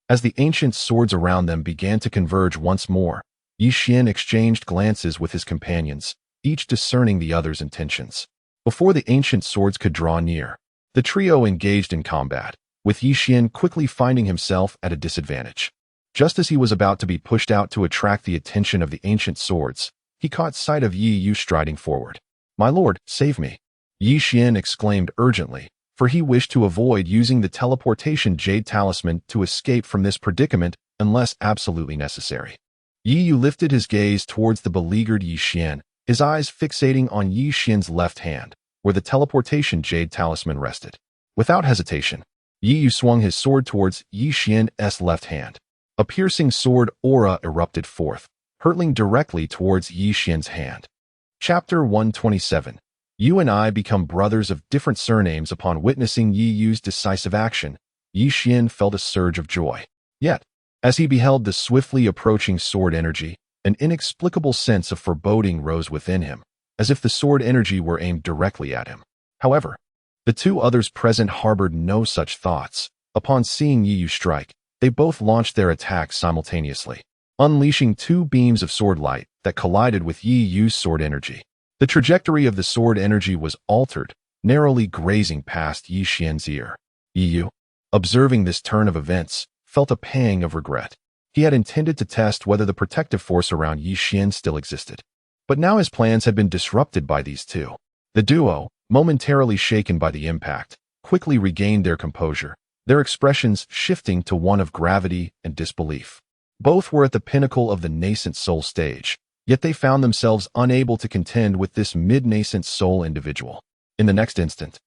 As the ancient swords around them began to converge once more, Yi Xian exchanged glances with his companions, each discerning the other's intentions. Before the ancient swords could draw near, the trio engaged in combat, with Yi Xian quickly finding himself at a disadvantage. Just as he was about to be pushed out to attract the attention of the ancient swords, he caught sight of Yi Yu striding forward. "My lord, save me!" Yi Xian exclaimed urgently, for he wished to avoid using the teleportation jade talisman to escape from this predicament unless absolutely necessary. Yi Yu lifted his gaze towards the beleaguered Yi Xian, his eyes fixating on Yi Xian's left hand, where the teleportation jade talisman rested. Without hesitation, Yi Yu swung his sword towards Yi Xian's left hand. A piercing sword aura erupted forth, hurtling directly towards Yi Xian's hand. Chapter 127. You and I become brothers of different surnames. Upon witnessing Yi Yu's decisive action, Yi Xian felt a surge of joy. Yet, as he beheld the swiftly approaching sword energy, an inexplicable sense of foreboding rose within him, as if the sword energy were aimed directly at him. However, the 2 others present harbored no such thoughts. Upon seeing Yi Yu strike, they both launched their attacks simultaneously, unleashing 2 beams of sword light that collided with Yi Yu's sword energy. The trajectory of the sword energy was altered, narrowly grazing past Yi Xian's ear. Yi Yu, observing this turn of events, felt a pang of regret. He had intended to test whether the protective force around Yi Xian still existed. But now his plans had been disrupted by these 2. The duo, momentarily shaken by the impact, quickly regained their composure, their expressions shifting to one of gravity and disbelief. Both were at the pinnacle of the nascent soul stage, yet they found themselves unable to contend with this mid-nascent soul individual. In the next instant,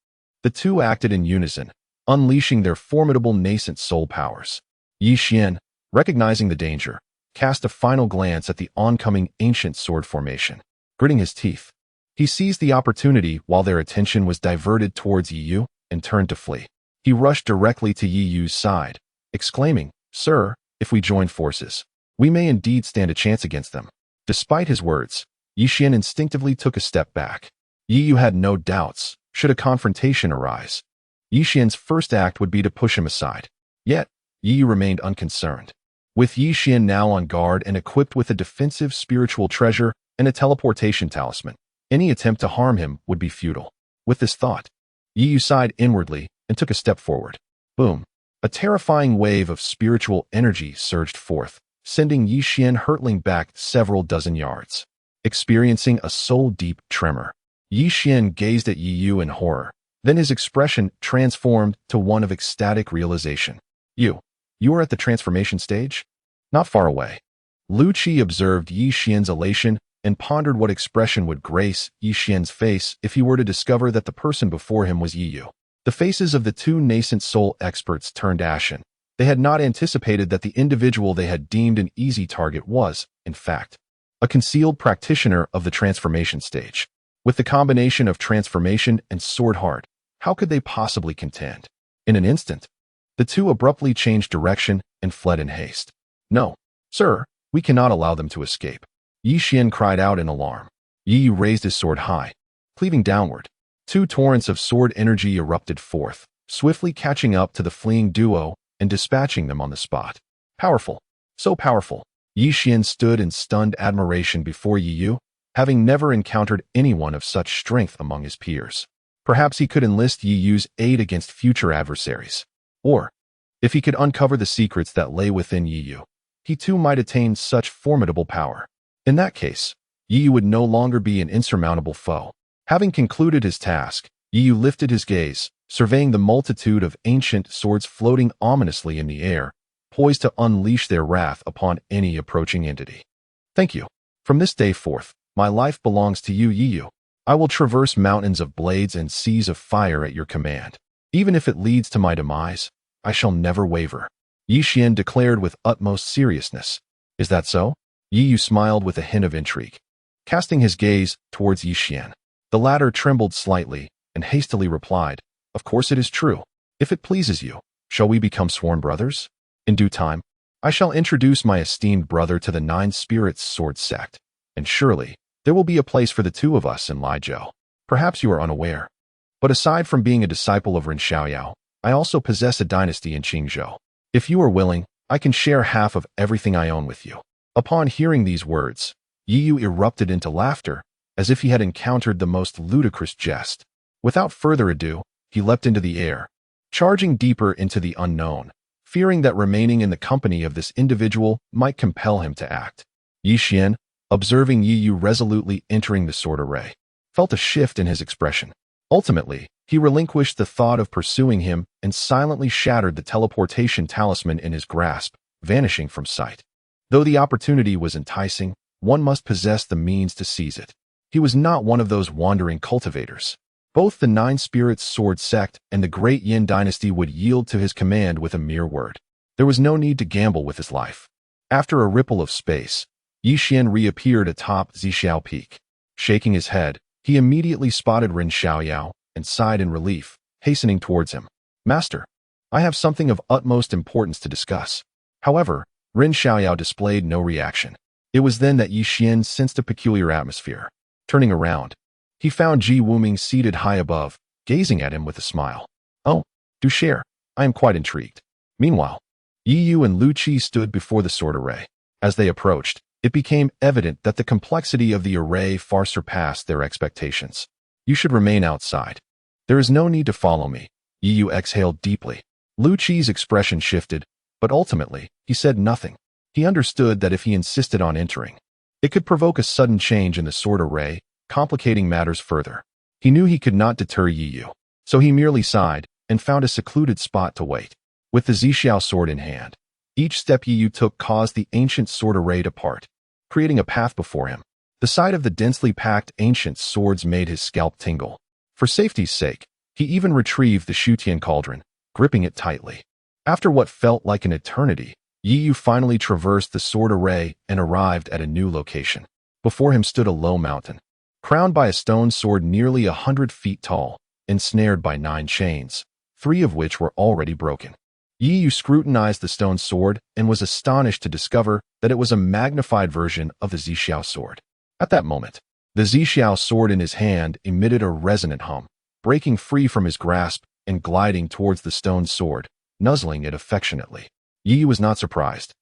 the 2 acted in unison, unleashing their formidable nascent soul powers. Yi Xian, recognizing the danger, cast a final glance at the oncoming ancient sword formation. Gritting his teeth, he seized the opportunity while their attention was diverted towards Yi Yu and turned to flee. He rushed directly to Yi Yu's side, exclaiming, "Sir, if we join forces, we may indeed stand a chance against them." Despite his words, Yi Xian instinctively took a step back. Yi Yu had no doubts, should a confrontation arise, Yi Xian's first act would be to push him aside. Yet, Yi Yu remained unconcerned. With Yi Xian now on guard and equipped with a defensive spiritual treasure, and a teleportation talisman. Any attempt to harm him would be futile. With this thought, Yi Yu sighed inwardly and took a step forward. Boom! A terrifying wave of spiritual energy surged forth, sending Yi Xian hurtling back several dozen yards. Experiencing a soul-deep tremor, Yi Xian gazed at Yi Yu in horror. Then his expression transformed to one of ecstatic realization. You are at the transformation stage? Not far away. Lu Qi observed Yi Xian's elation and pondered what expression would grace Yi Xian's face if he were to discover that the person before him was Yi Yu. The faces of the two nascent soul experts turned ashen. They had not anticipated that the individual they had deemed an easy target was, in fact, a concealed practitioner of the transformation stage. With the combination of transformation and sword heart, how could they possibly contend? In an instant, the two abruptly changed direction and fled in haste. No, sir, we cannot allow them to escape. Yi Xian cried out in alarm. Yi Yu raised his sword high, cleaving downward. Two torrents of sword energy erupted forth, swiftly catching up to the fleeing duo and dispatching them on the spot. Powerful, so powerful. Yi Xian stood in stunned admiration before Yi Yu, having never encountered anyone of such strength among his peers. Perhaps he could enlist Yi Yu's aid against future adversaries. Or, if he could uncover the secrets that lay within Yi Yu, he too might attain such formidable power. In that case, Yi Yu would no longer be an insurmountable foe. Having concluded his task, Yi Yu lifted his gaze, surveying the multitude of ancient swords floating ominously in the air, poised to unleash their wrath upon any approaching entity. Thank you. From this day forth, my life belongs to you, Yi Yu. I will traverse mountains of blades and seas of fire at your command. Even if it leads to my demise, I shall never waver. Yi Xian declared with utmost seriousness. Is that so? Yi Yu smiled with a hint of intrigue. Casting his gaze towards Yi Xian, the latter trembled slightly and hastily replied, Of course it is true. If it pleases you, shall we become sworn brothers? In due time, I shall introduce my esteemed brother to the Nine Spirits Sword Sect, and surely, there will be a place for the two of us in Lizhou. Perhaps you are unaware, but aside from being a disciple of Ren Xiaoyao, I also possess a dynasty in Qingzhou. If you are willing, I can share half of everything I own with you. Upon hearing these words, Yi Yu erupted into laughter, as if he had encountered the most ludicrous jest. Without further ado, he leapt into the air, charging deeper into the unknown, fearing that remaining in the company of this individual might compel him to act. Yi Xian, observing Yi Yu resolutely entering the sword array, felt a shift in his expression. Ultimately, he relinquished the thought of pursuing him and silently shattered the teleportation talisman in his grasp, vanishing from sight. Though the opportunity was enticing, one must possess the means to seize it. He was not one of those wandering cultivators. Both the Nine Spirits Sword Sect and the Great Yin Dynasty would yield to his command with a mere word. There was no need to gamble with his life. After a ripple of space, Yi Xian reappeared atop Zixiao Peak. Shaking his head, he immediately spotted Ren Xiaoyao and sighed in relief, hastening towards him. Master, I have something of utmost importance to discuss. However, Ren Xiaoyao displayed no reaction. It was then that Yi Xian sensed a peculiar atmosphere. Turning around, he found Ji Wuming seated high above, gazing at him with a smile. Oh, do share. I am quite intrigued. Meanwhile, Yi Yu and Lu Qi stood before the sword array. As they approached, it became evident that the complexity of the array far surpassed their expectations. You should remain outside. There is no need to follow me. Yi Yu exhaled deeply. Lu Qi's expression shifted, but ultimately, he said nothing. He understood that if he insisted on entering, it could provoke a sudden change in the sword array, complicating matters further. He knew he could not deter Yi Yu, so he merely sighed and found a secluded spot to wait. With the Zixiao sword in hand, each step Yi Yu took caused the ancient sword array to part, creating a path before him. The sight of the densely packed ancient swords made his scalp tingle. For safety's sake, he even retrieved the Shutian cauldron, gripping it tightly. After what felt like an eternity, Yi Yu finally traversed the sword array and arrived at a new location. Before him stood a low mountain, crowned by a stone sword nearly 100 feet tall, ensnared by 9 chains, 3 of which were already broken. Yi Yu scrutinized the stone sword and was astonished to discover that it was a magnified version of the Zixiao sword. At that moment, the Zixiao sword in his hand emitted a resonant hum, breaking free from his grasp and gliding towards the stone sword, nuzzling it affectionately. Yi was not surprised.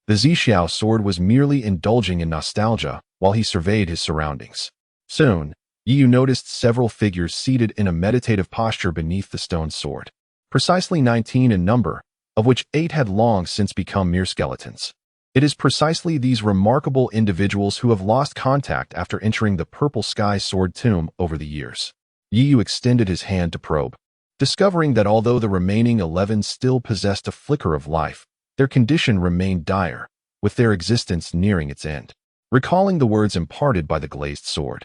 The Zixiao sword was merely indulging in nostalgia, while he surveyed his surroundings. Soon, Yu noticed several figures seated in a meditative posture beneath the stone sword. Precisely 19 in number, of which 8 had long since become mere skeletons. It is precisely these remarkable individuals who have lost contact after entering the Purple Sky Sword tomb over the years. Yu extended his hand to probe, discovering that although the remaining 11 still possessed a flicker of life, their condition remained dire, with their existence nearing its end. Recalling the words imparted by the glazed sword,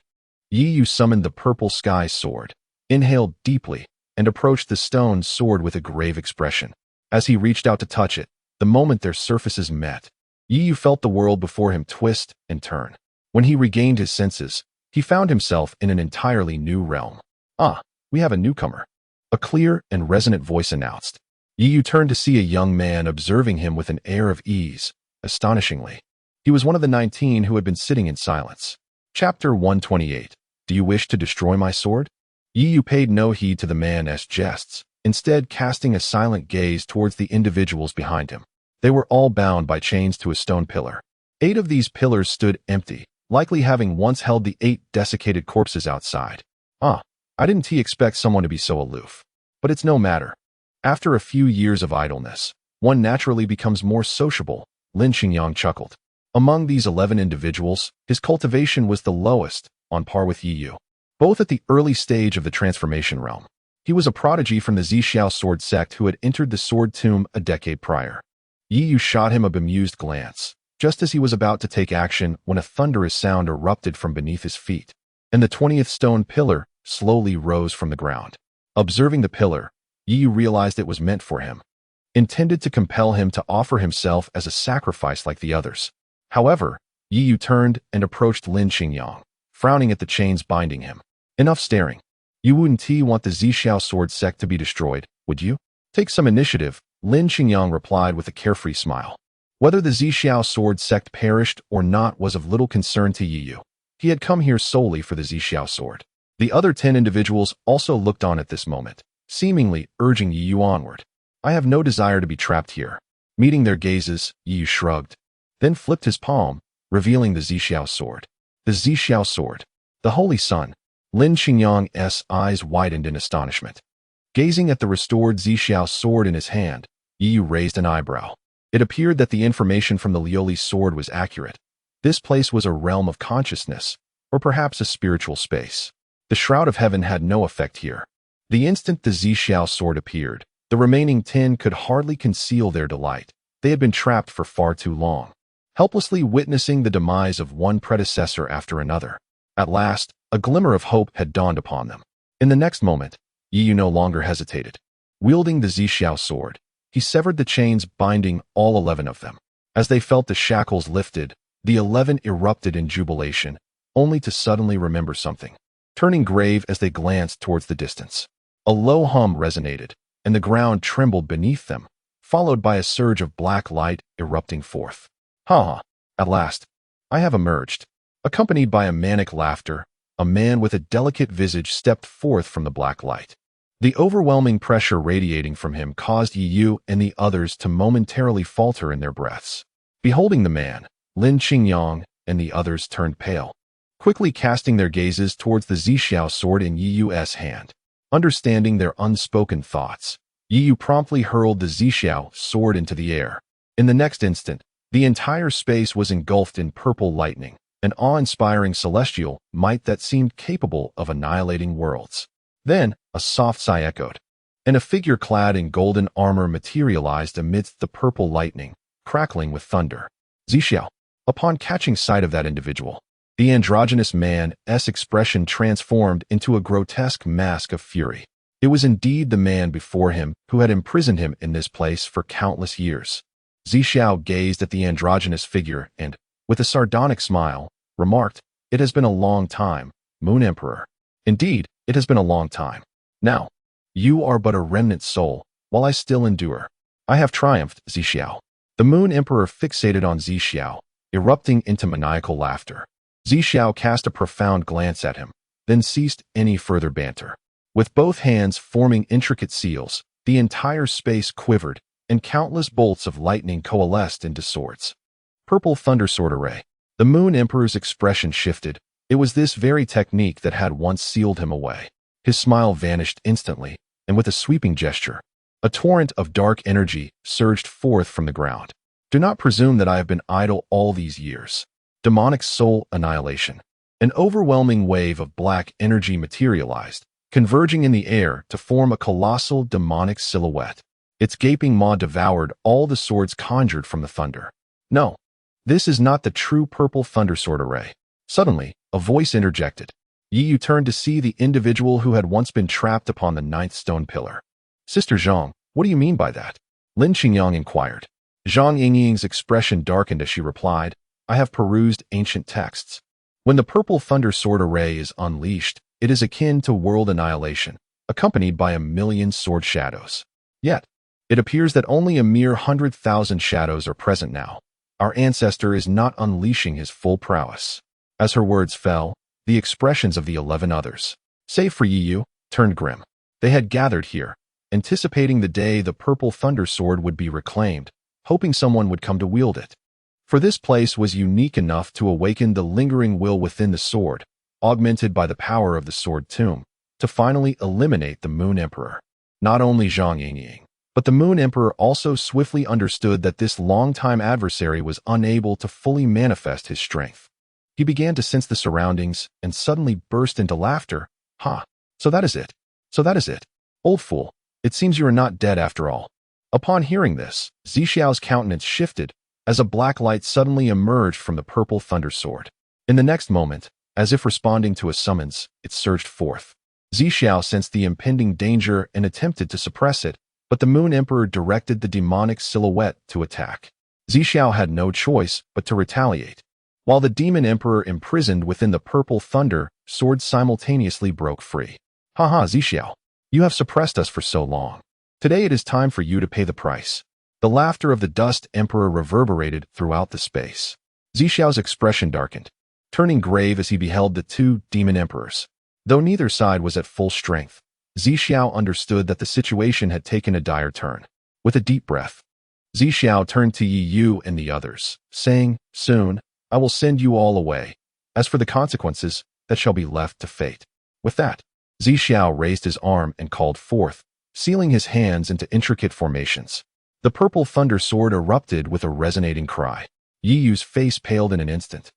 Yu summoned the Purple Sky Sword, inhaled deeply, and approached the stone sword with a grave expression. As he reached out to touch it, the moment their surfaces met, Yu felt the world before him twist and turn. When he regained his senses, he found himself in an entirely new realm. "Ah, we have a newcomer," a clear and resonant voice announced. Yu turned to see a young man observing him with an air of ease. Astonishingly, he was one of the 19 who had been sitting in silence. Chapter 128. Do you wish to destroy my sword? Yu paid no heed to the man's jests, instead casting a silent gaze towards the individuals behind him. They were all bound by chains to a stone pillar. 8 of these pillars stood empty, likely having once held the 8 desiccated corpses outside. I didn't expect someone to be so aloof. But it's no matter. After a few years of idleness, one naturally becomes more sociable, Lin Xingyang chuckled. Among these 11 individuals, his cultivation was the lowest, on par with Yu. Both at the early stage of the transformation realm. He was a prodigy from the Zixiao sword sect who had entered the sword tomb a decade prior. Yu shot him a bemused glance, just as he was about to take action when a thunderous sound erupted from beneath his feet, and the 20th stone pillar slowly rose from the ground. Observing the pillar, Yu realized it was meant for him, intended to compel him to offer himself as a sacrifice like the others. However, Yu turned and approached Lin Xingyang, frowning at the chains binding him. Enough staring. You wouldn't want the Zixiao sword sect to be destroyed, would you? Take some initiative, Lin Xingyang replied with a carefree smile. Whether the Zixiao sword sect perished or not was of little concern to Yu. He had come here solely for the Zixiao sword. The other 10 individuals also looked on at this moment, seemingly urging Yu onward. I have no desire to be trapped here. Meeting their gazes, Yu shrugged, then flipped his palm, revealing the Zixiao sword. The Zixiao sword. The Holy Sun. Lin Xingyang's eyes widened in astonishment. Gazing at the restored Zixiao sword in his hand, Yu raised an eyebrow. It appeared that the information from the Lioli sword was accurate. This place was a realm of consciousness, or perhaps a spiritual space. The Shroud of Heaven had no effect here. The instant the Zixiao sword appeared, the remaining 10 could hardly conceal their delight. They had been trapped for far too long, helplessly witnessing the demise of one predecessor after another. At last, a glimmer of hope had dawned upon them. In the next moment, Yu no longer hesitated. Wielding the Zixiao sword, he severed the chains binding all 11 of them. As they felt the shackles lifted, the 11 erupted in jubilation, only to suddenly remember something. Turning grave as they glanced towards the distance, a low hum resonated, and the ground trembled beneath them, followed by a surge of black light erupting forth. At last, I have emerged. Accompanied by a manic laughter, a man with a delicate visage stepped forth from the black light. The overwhelming pressure radiating from him caused Yu and the others to momentarily falter in their breaths. Beholding the man, Lin Xingyang and the others turned pale, quickly casting their gazes towards the Zixiao sword in Yu's hand. Understanding their unspoken thoughts, Yu promptly hurled the Zixiao sword into the air. In the next instant, the entire space was engulfed in purple lightning, an awe-inspiring celestial might that seemed capable of annihilating worlds. Then, a soft sigh echoed, and a figure clad in golden armor materialized amidst the purple lightning, crackling with thunder. Zixiao. Upon catching sight of that individual, the androgynous man's expression transformed into a grotesque mask of fury. It was indeed the man before him who had imprisoned him in this place for countless years. Zixiao gazed at the androgynous figure and, with a sardonic smile, remarked, "It has been a long time, Moon Emperor. Indeed, it has been a long time. Now, you are but a remnant soul, while I still endure. I have triumphed, Zixiao." The Moon Emperor fixated on Zixiao, erupting into maniacal laughter. Zixiao cast a profound glance at him, then ceased any further banter. With both hands forming intricate seals, the entire space quivered, and countless bolts of lightning coalesced into swords. Purple Thunder Sword Array. The Moon Emperor's expression shifted. It was this very technique that had once sealed him away. His smile vanished instantly, and with a sweeping gesture, a torrent of dark energy surged forth from the ground. Do not presume that I have been idle all these years. Demonic soul annihilation. An overwhelming wave of black energy materialized, converging in the air to form a colossal demonic silhouette. Its gaping maw devoured all the swords conjured from the thunder. No, this is not the true purple thunder sword array. Suddenly, a voice interjected. Yi Yu turned to see the individual who had once been trapped upon the ninth stone pillar. Sister Zhang, what do you mean by that? Lin Qingyang inquired. Zhang Yingying's expression darkened as she replied, I have perused ancient texts. When the purple thunder sword array is unleashed, it is akin to world annihilation, accompanied by 1,000,000 sword shadows. Yet, it appears that only a mere 100,000 shadows are present now. Our ancestor is not unleashing his full prowess. As her words fell, the expressions of the 11 others, save for Yi Yu, turned grim. They had gathered here, anticipating the day the purple thunder sword would be reclaimed, hoping someone would come to wield it. For this place was unique enough to awaken the lingering will within the sword, augmented by the power of the sword tomb, to finally eliminate the Moon Emperor. Not only Zhang Yingying, but the Moon Emperor also swiftly understood that this longtime adversary was unable to fully manifest his strength. He began to sense the surroundings and suddenly burst into laughter. Ha! So that is it. So that is it. Old fool, it seems you are not dead after all. Upon hearing this, Zixiao's countenance shifted as a black light suddenly emerged from the purple thunder sword. In the next moment, as if responding to a summons, it surged forth. Zixiao sensed the impending danger and attempted to suppress it, but the Moon Emperor directed the demonic silhouette to attack. Zixiao had no choice but to retaliate. While the Demon Emperor imprisoned within the purple thunder sword simultaneously broke free. Haha, Zixiao, you have suppressed us for so long. Today it is time for you to pay the price. The laughter of the Dust Emperor reverberated throughout the space. Zixiao's expression darkened, turning grave as he beheld the two Demon Emperors. Though neither side was at full strength, Zixiao understood that the situation had taken a dire turn. With a deep breath, Zixiao turned to Yi Yu and the others, saying, Soon, I will send you all away. As for the consequences, that shall be left to fate. With that, Zixiao raised his arm and called forth, sealing his hands into intricate formations. The purple thunder sword erupted with a resonating cry. Yi Yu's face paled in an instant.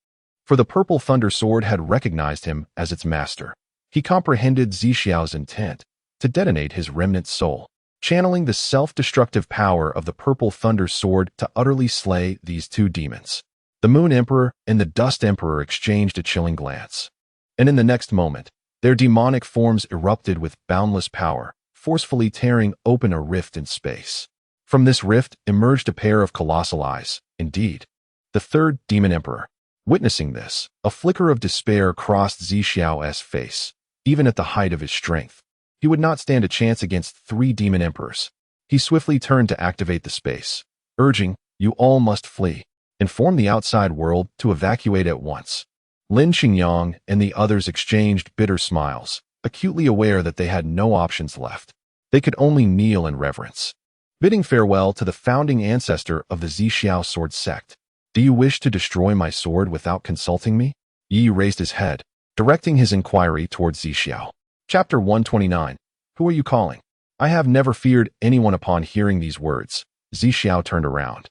For the purple thunder sword had recognized him as its master. He comprehended Zixiao's intent to detonate his remnant soul, channeling the self-destructive power of the purple thunder sword to utterly slay these two demons. The Moon Emperor and the Dust Emperor exchanged a chilling glance. And in the next moment, their demonic forms erupted with boundless power, forcefully tearing open a rift in space. From this rift emerged a pair of colossal eyes, indeed. The third Demon Emperor. Witnessing this, a flicker of despair crossed Zixiao's face. Even at the height of his strength, he would not stand a chance against 3 Demon Emperors. He swiftly turned to activate the space, urging, You all must flee. Inform the outside world to evacuate at once. Lin Qingyang and the others exchanged bitter smiles, acutely aware that they had no options left. They could only kneel in reverence, bidding farewell to the founding ancestor of the Zixiao sword sect. Do you wish to destroy my sword without consulting me? Yi raised his head, directing his inquiry towards Zixiao. Chapter 129. Who are you calling? I have never feared anyone. Upon hearing these words, Zixiao turned around,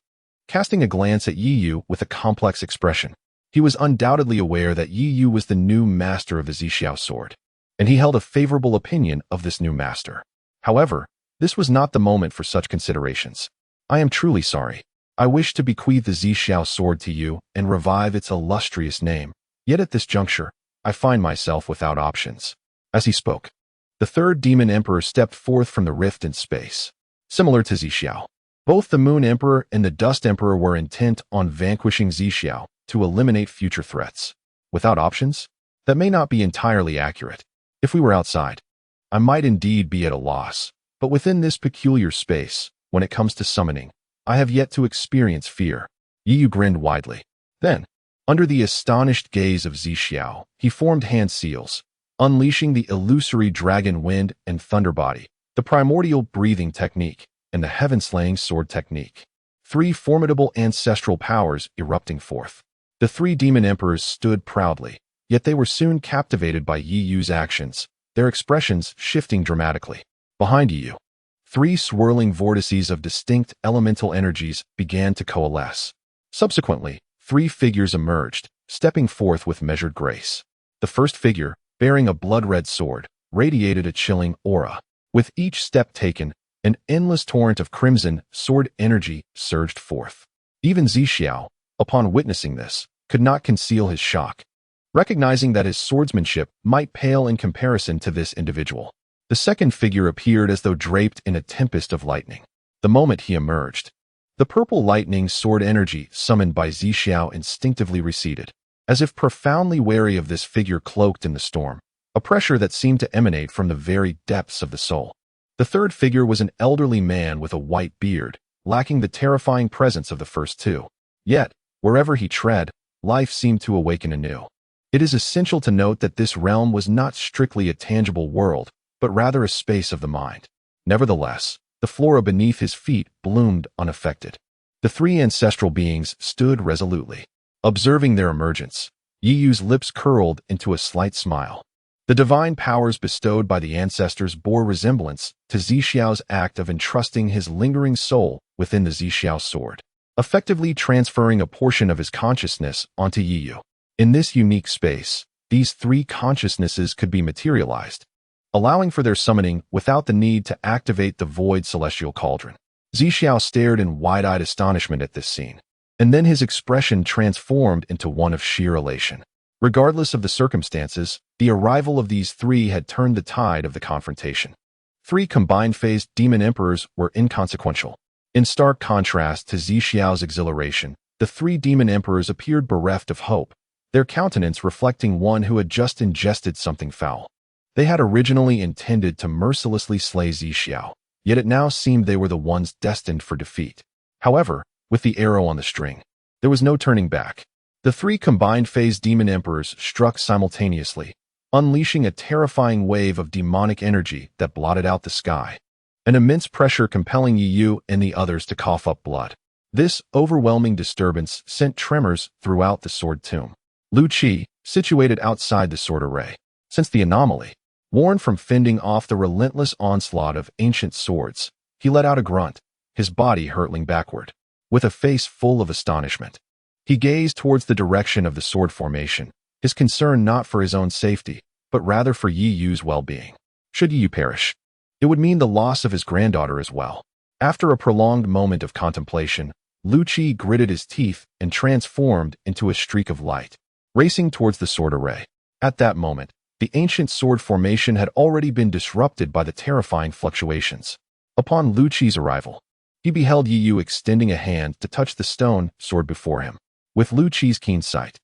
casting a glance at Yi Yu with a complex expression. He was undoubtedly aware that Yi Yu was the new master of the Zixiao sword, and he held a favorable opinion of this new master. However, this was not the moment for such considerations. I am truly sorry. I wish to bequeath the Zixiao sword to you and revive its illustrious name. Yet at this juncture, I find myself without options. As he spoke, the third Demon Emperor stepped forth from the rift in space. Similar to Zixiao, both the Moon Emperor and the Dust Emperor were intent on vanquishing Zixiao to eliminate future threats. Without options? That may not be entirely accurate. If we were outside, I might indeed be at a loss. But within this peculiar space, when it comes to summoning, I have yet to experience fear. Yi Yu grinned widely. Then, under the astonished gaze of Zixiao, he formed hand seals, unleashing the illusory dragon wind and thunder body, the primordial breathing technique, and the heaven-slaying sword technique. 3 formidable ancestral powers erupting forth. The three demon emperors stood proudly, yet they were soon captivated by Yi Yu's actions, their expressions shifting dramatically. Behind Yi Yu, three swirling vortices of distinct elemental energies began to coalesce. Subsequently, three figures emerged, stepping forth with measured grace. The first figure, bearing a blood-red sword, radiated a chilling aura. With each step taken, an endless torrent of crimson sword energy surged forth. Even Zixiao, upon witnessing this, could not conceal his shock, recognizing that his swordsmanship might pale in comparison to this individual. The second figure appeared as though draped in a tempest of lightning. The moment he emerged, the purple lightning sword energy summoned by Zixiao instinctively receded, as if profoundly wary of this figure cloaked in the storm, a pressure that seemed to emanate from the very depths of the soul. The third figure was an elderly man with a white beard, lacking the terrifying presence of the first two. Yet, wherever he tread, life seemed to awaken anew. It is essential to note that this realm was not strictly a tangible world, but rather a space of the mind. Nevertheless, the flora beneath his feet bloomed unaffected. The three ancestral beings stood resolutely. Observing their emergence, Yi Yu's lips curled into a slight smile. The divine powers bestowed by the ancestors bore resemblance to Zixiao's act of entrusting his lingering soul within the Zixiao sword, effectively transferring a portion of his consciousness onto Yi Yu. In this unique space, these three consciousnesses could be materialized, allowing for their summoning without the need to activate the void celestial cauldron. Zixiao stared in wide-eyed astonishment at this scene, and then his expression transformed into one of sheer elation. Regardless of the circumstances, the arrival of these three had turned the tide of the confrontation. Three combined-phased demon emperors were inconsequential. In stark contrast to Zixiao's exhilaration, the three demon emperors appeared bereft of hope, their countenance reflecting one who had just ingested something foul. They had originally intended to mercilessly slay Zixiao, yet it now seemed they were the ones destined for defeat. However, with the arrow on the string, there was no turning back. The three combined-phase demon emperors struck simultaneously, unleashing a terrifying wave of demonic energy that blotted out the sky, an immense pressure compelling Yi Yu and the others to cough up blood. This overwhelming disturbance sent tremors throughout the sword tomb. Lu Qi, situated outside the sword array, sensed the anomaly. Worn from fending off the relentless onslaught of ancient swords, he let out a grunt, his body hurtling backward. With a face full of astonishment, he gazed towards the direction of the sword formation, his concern not for his own safety, but rather for Yi Yu's well-being. Should Yi Yu perish, it would mean the loss of his granddaughter as well. After a prolonged moment of contemplation, Lu Qi gritted his teeth and transformed into a streak of light, racing towards the sword array. At that moment, the ancient sword formation had already been disrupted by the terrifying fluctuations. Upon Lu Qi's arrival, he beheld Yi Yu extending a hand to touch the stone sword before him. With Lu Qi's keen sight,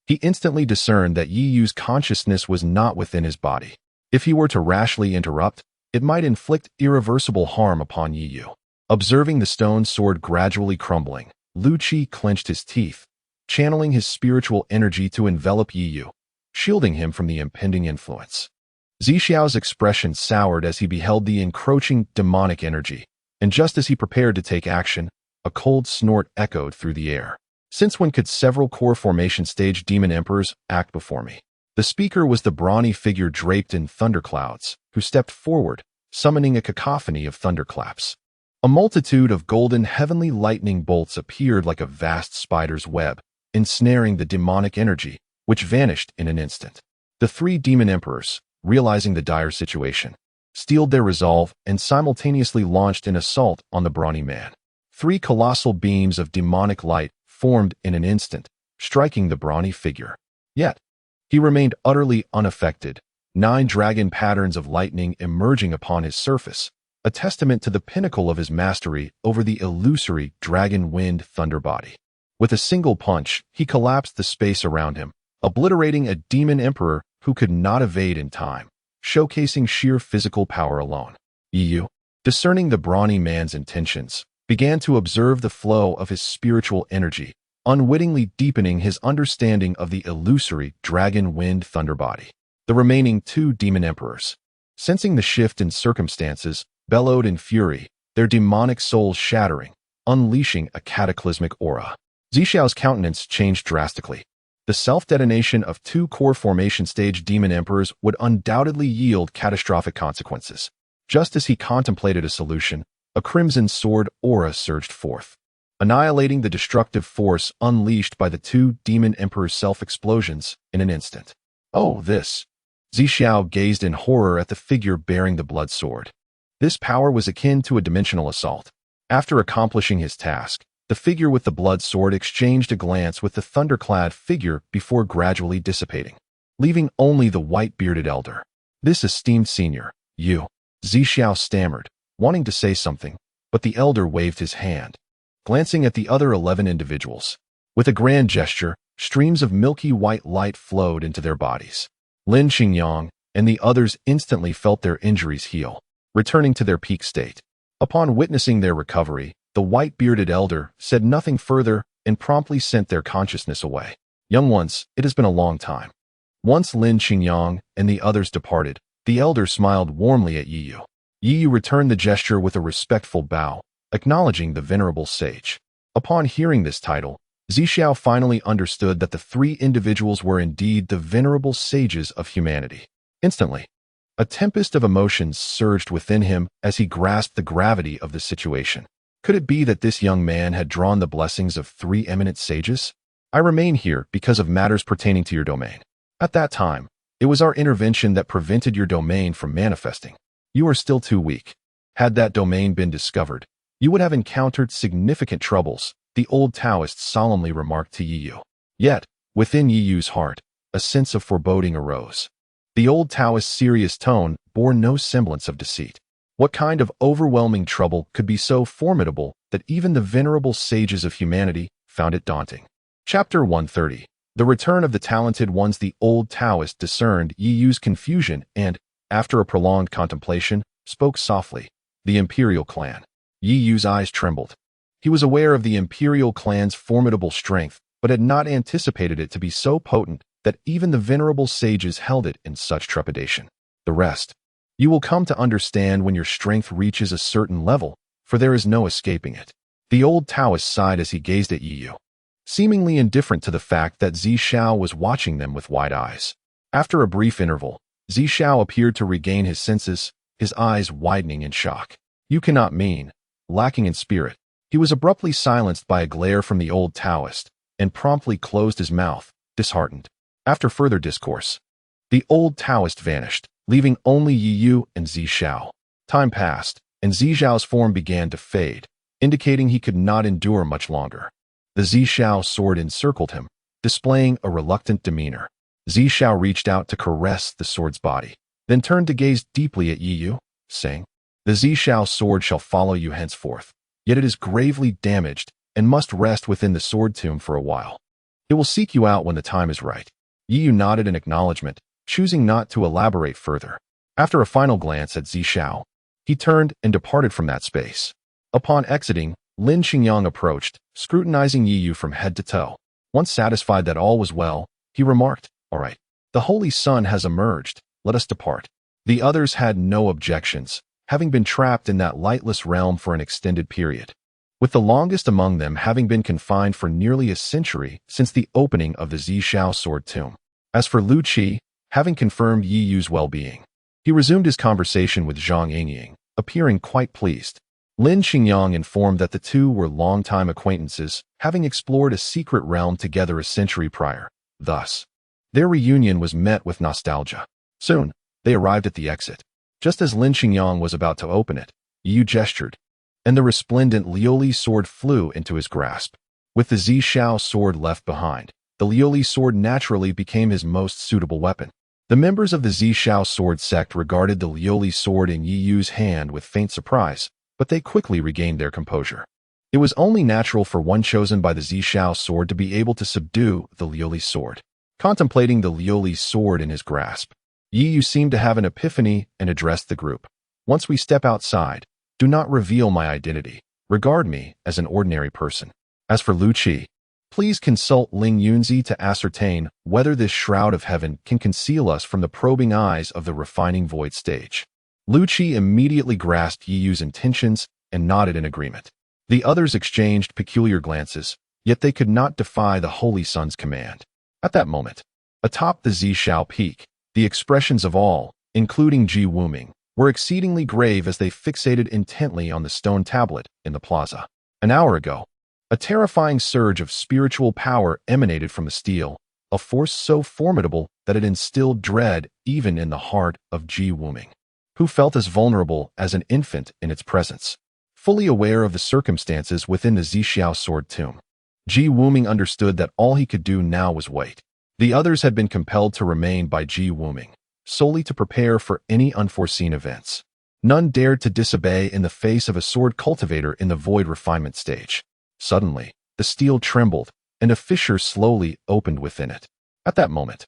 he instantly discerned that Yi Yu's consciousness was not within his body. If he were to rashly interrupt, it might inflict irreversible harm upon Yi Yu. Observing the stone sword gradually crumbling, Lu Qi clenched his teeth, channeling his spiritual energy to envelop Yi Yu, shielding him from the impending influence. Zixiao's expression soured as he beheld the encroaching demonic energy, and just as he prepared to take action, a cold snort echoed through the air. Since when could several core formation stage demon emperors act before me? The speaker was the brawny figure draped in thunderclouds, who stepped forward, summoning a cacophony of thunderclaps. A multitude of golden heavenly lightning bolts appeared like a vast spider's web, ensnaring the demonic energy, which vanished in an instant. The three demon emperors, realizing the dire situation, steeled their resolve and simultaneously launched an assault on the brawny man. Three colossal beams of demonic light formed in an instant, striking the brawny figure. Yet, he remained utterly unaffected, 9 dragon patterns of lightning emerging upon his surface, a testament to the pinnacle of his mastery over the illusory dragon wind thunder body. With a single punch, he collapsed the space around him, obliterating a demon emperor who could not evade in time, showcasing sheer physical power alone. Yi Yu, discerning the brawny man's intentions, began to observe the flow of his spiritual energy, unwittingly deepening his understanding of the illusory dragon wind thunder body. The remaining 2 demon emperors, sensing the shift in circumstances, bellowed in fury, their demonic souls shattering, unleashing a cataclysmic aura. Zixiao's countenance changed drastically. The self-detonation of two core formation stage demon emperors would undoubtedly yield catastrophic consequences. Just as he contemplated a solution, a crimson sword aura surged forth, annihilating the destructive force unleashed by the two demon emperors' self-explosions in an instant. Oh, this! Zixiao gazed in horror at the figure bearing the blood sword. This power was akin to a dimensional assault. After accomplishing his task, the figure with the blood sword exchanged a glance with the thunderclad figure before gradually dissipating, leaving only the white-bearded elder. This esteemed senior, you, Zixiao stammered, wanting to say something, but the elder waved his hand, glancing at the other 11 individuals. With a grand gesture, streams of milky white light flowed into their bodies. Lin Xingyang and the others instantly felt their injuries heal, returning to their peak state. Upon witnessing their recovery, the white-bearded elder said nothing further and promptly sent their consciousness away. Young ones, it has been a long time. Once Lin Xingyang and the others departed, the elder smiled warmly at Yi Yu. Yi Yu returned the gesture with a respectful bow, acknowledging the venerable sage. Upon hearing this title, Zixiao finally understood that the three individuals were indeed the venerable sages of humanity. Instantly, a tempest of emotions surged within him as he grasped the gravity of the situation. Could it be that this young man had drawn the blessings of three eminent sages? I remain here because of matters pertaining to your domain. At that time, it was our intervention that prevented your domain from manifesting. You are still too weak. Had that domain been discovered, you would have encountered significant troubles, the old Taoist solemnly remarked to Yi Yu. Yet, within Yi Yu's heart, a sense of foreboding arose. The old Taoist's serious tone bore no semblance of deceit. What kind of overwhelming trouble could be so formidable that even the venerable sages of humanity found it daunting? Chapter 130. The Return of the Talented Ones. The old Taoist discerned Yi Yu's confusion and, after a prolonged contemplation, spoke softly. The Imperial Clan. Yi Yu's eyes trembled. He was aware of the Imperial Clan's formidable strength, but had not anticipated it to be so potent that even the venerable sages held it in such trepidation. The rest you will come to understand when your strength reaches a certain level, for there is no escaping it. The old Taoist sighed as he gazed at Yi Yu, seemingly indifferent to the fact that Zixiao was watching them with wide eyes. After a brief interval, Zixiao appeared to regain his senses, his eyes widening in shock. You cannot mean, lacking in spirit. He was abruptly silenced by a glare from the old Taoist, and promptly closed his mouth, disheartened. After further discourse, the old Taoist vanished, leaving only Yi Yu and Zixiao. Time passed, and Zixiao's form began to fade, indicating he could not endure much longer. The Zixiao sword encircled him, displaying a reluctant demeanor. Zixiao reached out to caress the sword's body, then turned to gaze deeply at Yi Yu, saying, "The Zixiao sword shall follow you henceforth, yet it is gravely damaged and must rest within the sword tomb for a while. It will seek you out when the time is right." Yi Yu nodded in acknowledgement, choosing not to elaborate further. After a final glance at Zixiao, he turned and departed from that space. Upon exiting, Lin Xingyang approached, scrutinizing Yi Yu from head to toe. Once satisfied that all was well, he remarked, "All right, the Holy Sun has emerged, let us depart." The others had no objections, having been trapped in that lightless realm for an extended period, with the longest among them having been confined for nearly a century since the opening of the Zixiao sword tomb. As for Lu Qi, having confirmed Yi Yu's well-being, he resumed his conversation with Zhang Yingying, appearing quite pleased. Lin Xingyang informed that the two were longtime acquaintances, having explored a secret realm together a century prior. Thus, their reunion was met with nostalgia. Soon, they arrived at the exit. Just as Lin Xingyang was about to open it, Yi Yu gestured, and the resplendent Liuli sword flew into his grasp. With the Zixiao sword left behind, the Liuli sword naturally became his most suitable weapon. The members of the Zixiao sword sect regarded the Liuli sword in Yi Yu's hand with faint surprise, but they quickly regained their composure. It was only natural for one chosen by the Zixiao sword to be able to subdue the Liuli sword. Contemplating the Liuli sword in his grasp, Yi Yu seemed to have an epiphany and addressed the group. "Once we step outside, do not reveal my identity. Regard me as an ordinary person. As for Lu Qi, please consult Ling Yunzi to ascertain whether this shroud of heaven can conceal us from the probing eyes of the refining void stage." Lu Qi immediately grasped Yi Yu's intentions and nodded in agreement. The others exchanged peculiar glances, yet they could not defy the Holy Sun's command. At that moment, atop the Zishao peak, the expressions of all, including Ji Wuming, were exceedingly grave as they fixated intently on the stone tablet in the plaza. An hour ago, a terrifying surge of spiritual power emanated from the steel, a force so formidable that it instilled dread even in the heart of Ji Wuming, who felt as vulnerable as an infant in its presence. Fully aware of the circumstances within the Zishao sword tomb, Ji Wuming understood that all he could do now was wait. The others had been compelled to remain by Ji Wuming, solely to prepare for any unforeseen events. None dared to disobey in the face of a sword cultivator in the void refinement stage. Suddenly, the steel trembled, and a fissure slowly opened within it. At that moment,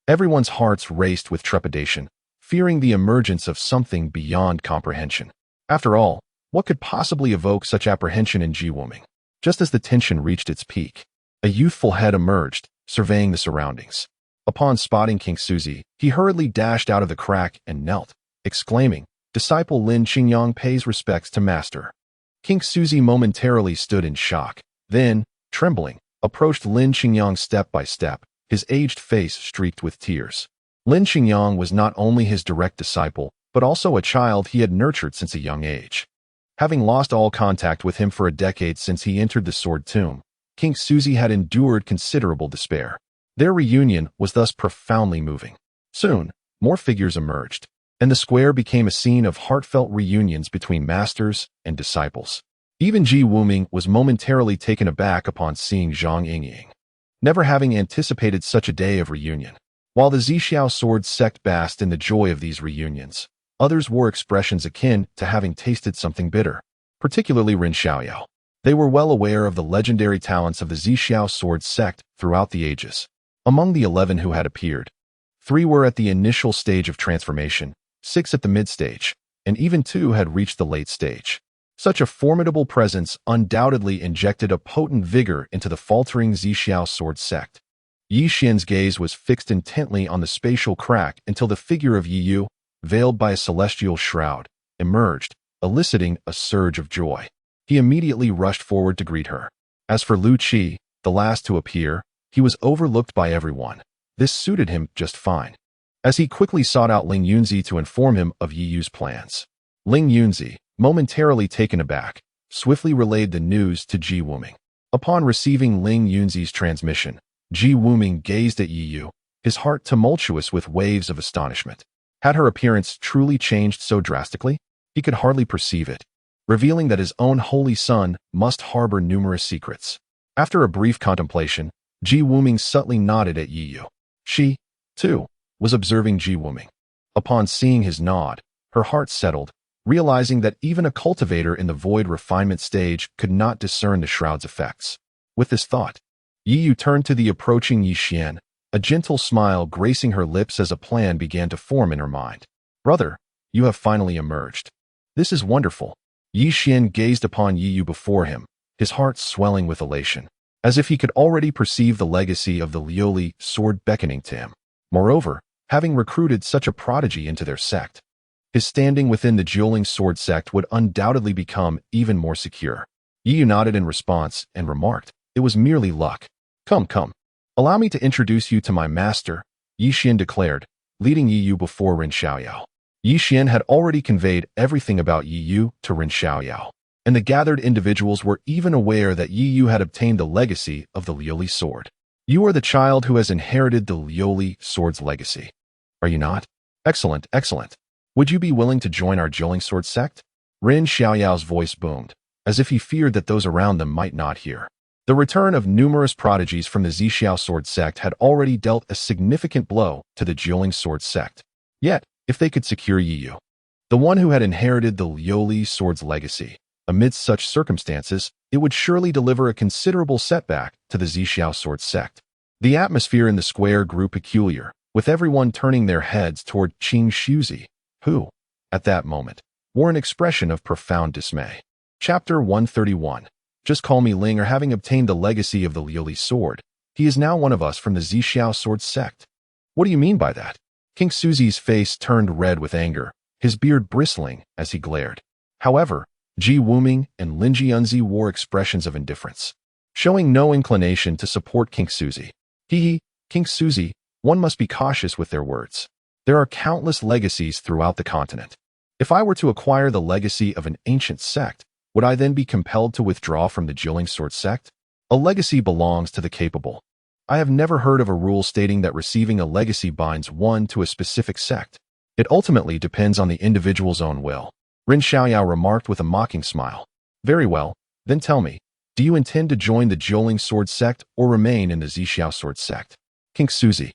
everyone's hearts raced with trepidation, fearing the emergence of something beyond comprehension. After all, what could possibly evoke such apprehension in Ji Wuming? Just as the tension reached its peak, a youthful head emerged, surveying the surroundings. Upon spotting King Suzy, he hurriedly dashed out of the crack and knelt, exclaiming, "Disciple Lin Xingyang pays respects to master." King Suzy momentarily stood in shock, then, trembling, approached Lin Xingyang step by step, his aged face streaked with tears. Lin Xingyang was not only his direct disciple, but also a child he had nurtured since a young age. Having lost all contact with him for a decade since he entered the sword tomb, King Suzy had endured considerable despair. Their reunion was thus profoundly moving. Soon, more figures emerged, and the square became a scene of heartfelt reunions between masters and disciples. Even Ji Wuming was momentarily taken aback upon seeing Zhang Yingying, never having anticipated such a day of reunion. While the Zishao sword sect basked in the joy of these reunions, others wore expressions akin to having tasted something bitter, particularly Ren Xiaoyao. They were well aware of the legendary talents of the Zishao sword sect throughout the ages. Among the 11 who had appeared, 3 were at the initial stage of transformation, 6 at the mid-stage, and even 2 had reached the late stage. Such a formidable presence undoubtedly injected a potent vigor into the faltering Zishao sword sect. Yi Xian's gaze was fixed intently on the spatial crack until the figure of Yi Yu, veiled by a celestial shroud, emerged, eliciting a surge of joy. He immediately rushed forward to greet her. As for Lu Qi, the last to appear, he was overlooked by everyone. This suited him just fine, as he quickly sought out Ling Yunzi to inform him of Yi Yu's plans. Ling Yunzi, momentarily taken aback, swiftly relayed the news to Ji Wuming. Upon receiving Ling Yunzi's transmission, Ji Wuming gazed at Yi Yu, his heart tumultuous with waves of astonishment. Had her appearance truly changed so drastically? He could hardly perceive it, revealing that his own holy son must harbor numerous secrets. After a brief contemplation, Ji Wuming subtly nodded at Yi Yu. She, too, was observing Ji Wuming. Upon seeing his nod, her heart settled, realizing that even a cultivator in the void refinement stage could not discern the shroud's effects. With this thought, Yi Yu turned to the approaching Yi Xian, a gentle smile gracing her lips as a plan began to form in her mind. "Brother, you have finally emerged. This is wonderful." Yi Xian gazed upon Yi Yu before him, his heart swelling with elation, as if he could already perceive the legacy of the Liuli sword beckoning to him. Moreover, having recruited such a prodigy into their sect, his standing within the Jiuling sword sect would undoubtedly become even more secure. Yi Yu nodded in response and remarked, "It was merely luck. Come, come. Allow me to introduce you to my master," Yi Xian declared, leading Yi Yu before Ren Xiaoyao. Yi Xian had already conveyed everything about Yi Yu to Ren Xiaoyao, and the gathered individuals were even aware that Yi Yu had obtained the legacy of the Liuli sword. "You are the child who has inherited the Liuli sword's legacy, are you not? Excellent, excellent. Would you be willing to join our Jiuling sword sect?" Ren Xiaoyao's voice boomed, as if he feared that those around them might not hear. The return of numerous prodigies from the Zishao sword sect had already dealt a significant blow to the Jiuling sword sect. Yet, if they could secure Yi Yu, the one who had inherited the Liuli sword's legacy, amidst such circumstances, it would surely deliver a considerable setback to the Zishao sword sect. The atmosphere in the square grew peculiar, with everyone turning their heads toward Qing Shuzi, who, at that moment, wore an expression of profound dismay. Chapter 131. Just call me Ling, or having obtained the legacy of the Liuli sword, he is now one of us from the Zishao sword sect. What do you mean by that? King Suzy's face turned red with anger, his beard bristling as he glared. However, Ji Wuming and Lin Jianzi wore expressions of indifference. showing no inclination to support King Suzy. Hee, King Suzy, one must be cautious with their words. There are countless legacies throughout the continent. If I were to acquire the legacy of an ancient sect, would I then be compelled to withdraw from the Dueling Sword sect? A legacy belongs to the capable. I have never heard of a rule stating that receiving a legacy binds one to a specific sect. It ultimately depends on the individual's own will. Ren Xiaoyao remarked with a mocking smile. Very well, then tell me, do you intend to join the Dueling Sword sect or remain in the Zixiao Sword sect? King Suzy,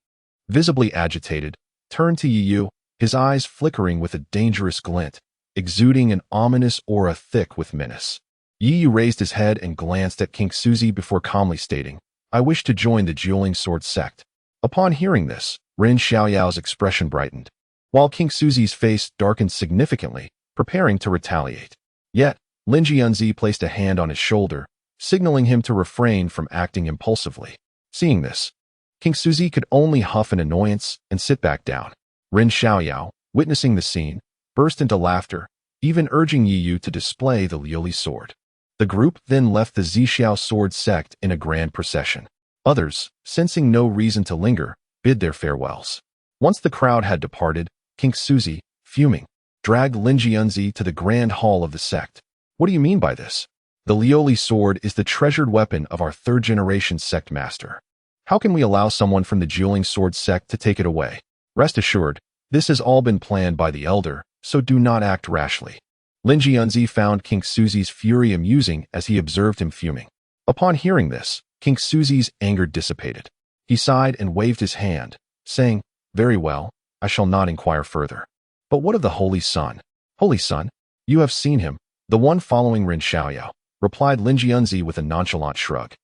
visibly agitated, turned to Yi Yu, his eyes flickering with a dangerous glint, exuding an ominous aura thick with menace. Yi Yu raised his head and glanced at King Suzy before calmly stating, I wish to join the Dueling Sword sect. Upon hearing this, Ren Xiaoyao's expression brightened, while King Suzy's face darkened significantly, preparing to retaliate. Yet, Lin Jianzi placed a hand on his shoulder, signaling him to refrain from acting impulsively. Seeing this, King Suzy could only huff in annoyance and sit back down. Ren Xiaoyao, witnessing the scene, burst into laughter, even urging Yi Yu to display the Liuli sword. The group then left the Zixiao Sword sect in a grand procession. Others, sensing no reason to linger, bid their farewells. Once the crowd had departed, King Suzy, fuming, dragged Lin Jianzi to the grand hall of the sect. What do you mean by this? The Liuli sword is the treasured weapon of our third-generation sect master. How can we allow someone from the Dueling Sword sect to take it away? Rest assured, this has all been planned by the elder, so do not act rashly. Lin Jianzi found King Suzy's fury amusing as he observed him fuming. Upon hearing this, King Suzy's anger dissipated. He sighed and waved his hand, saying, Very well, I shall not inquire further. But what of the Holy Sun? Holy Sun? You have seen him, the one following Ren Xiaoyao, replied Lin Jianzi with a nonchalant shrug.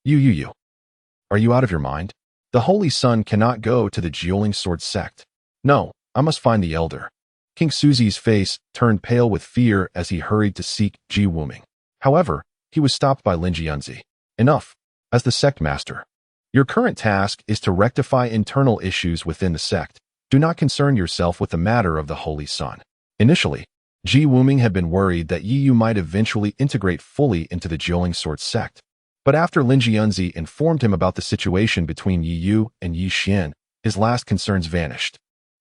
You. Are you out of your mind? The Holy Sun cannot go to the Dueling Sword sect. No, I must find the elder. King Suzy's face turned pale with fear as he hurried to seek Ji Wuming. However, he was stopped by Lin Jianzi. Enough. As the sect master, your current task is to rectify internal issues within the sect. Do not concern yourself with the matter of the Holy Sun. Initially, Ji Wuming had been worried that Yi Yu might eventually integrate fully into the Dueling Sword sect. But after Lin Jianzi informed him about the situation between Yi Yu and Yi Xian, his last concerns vanished.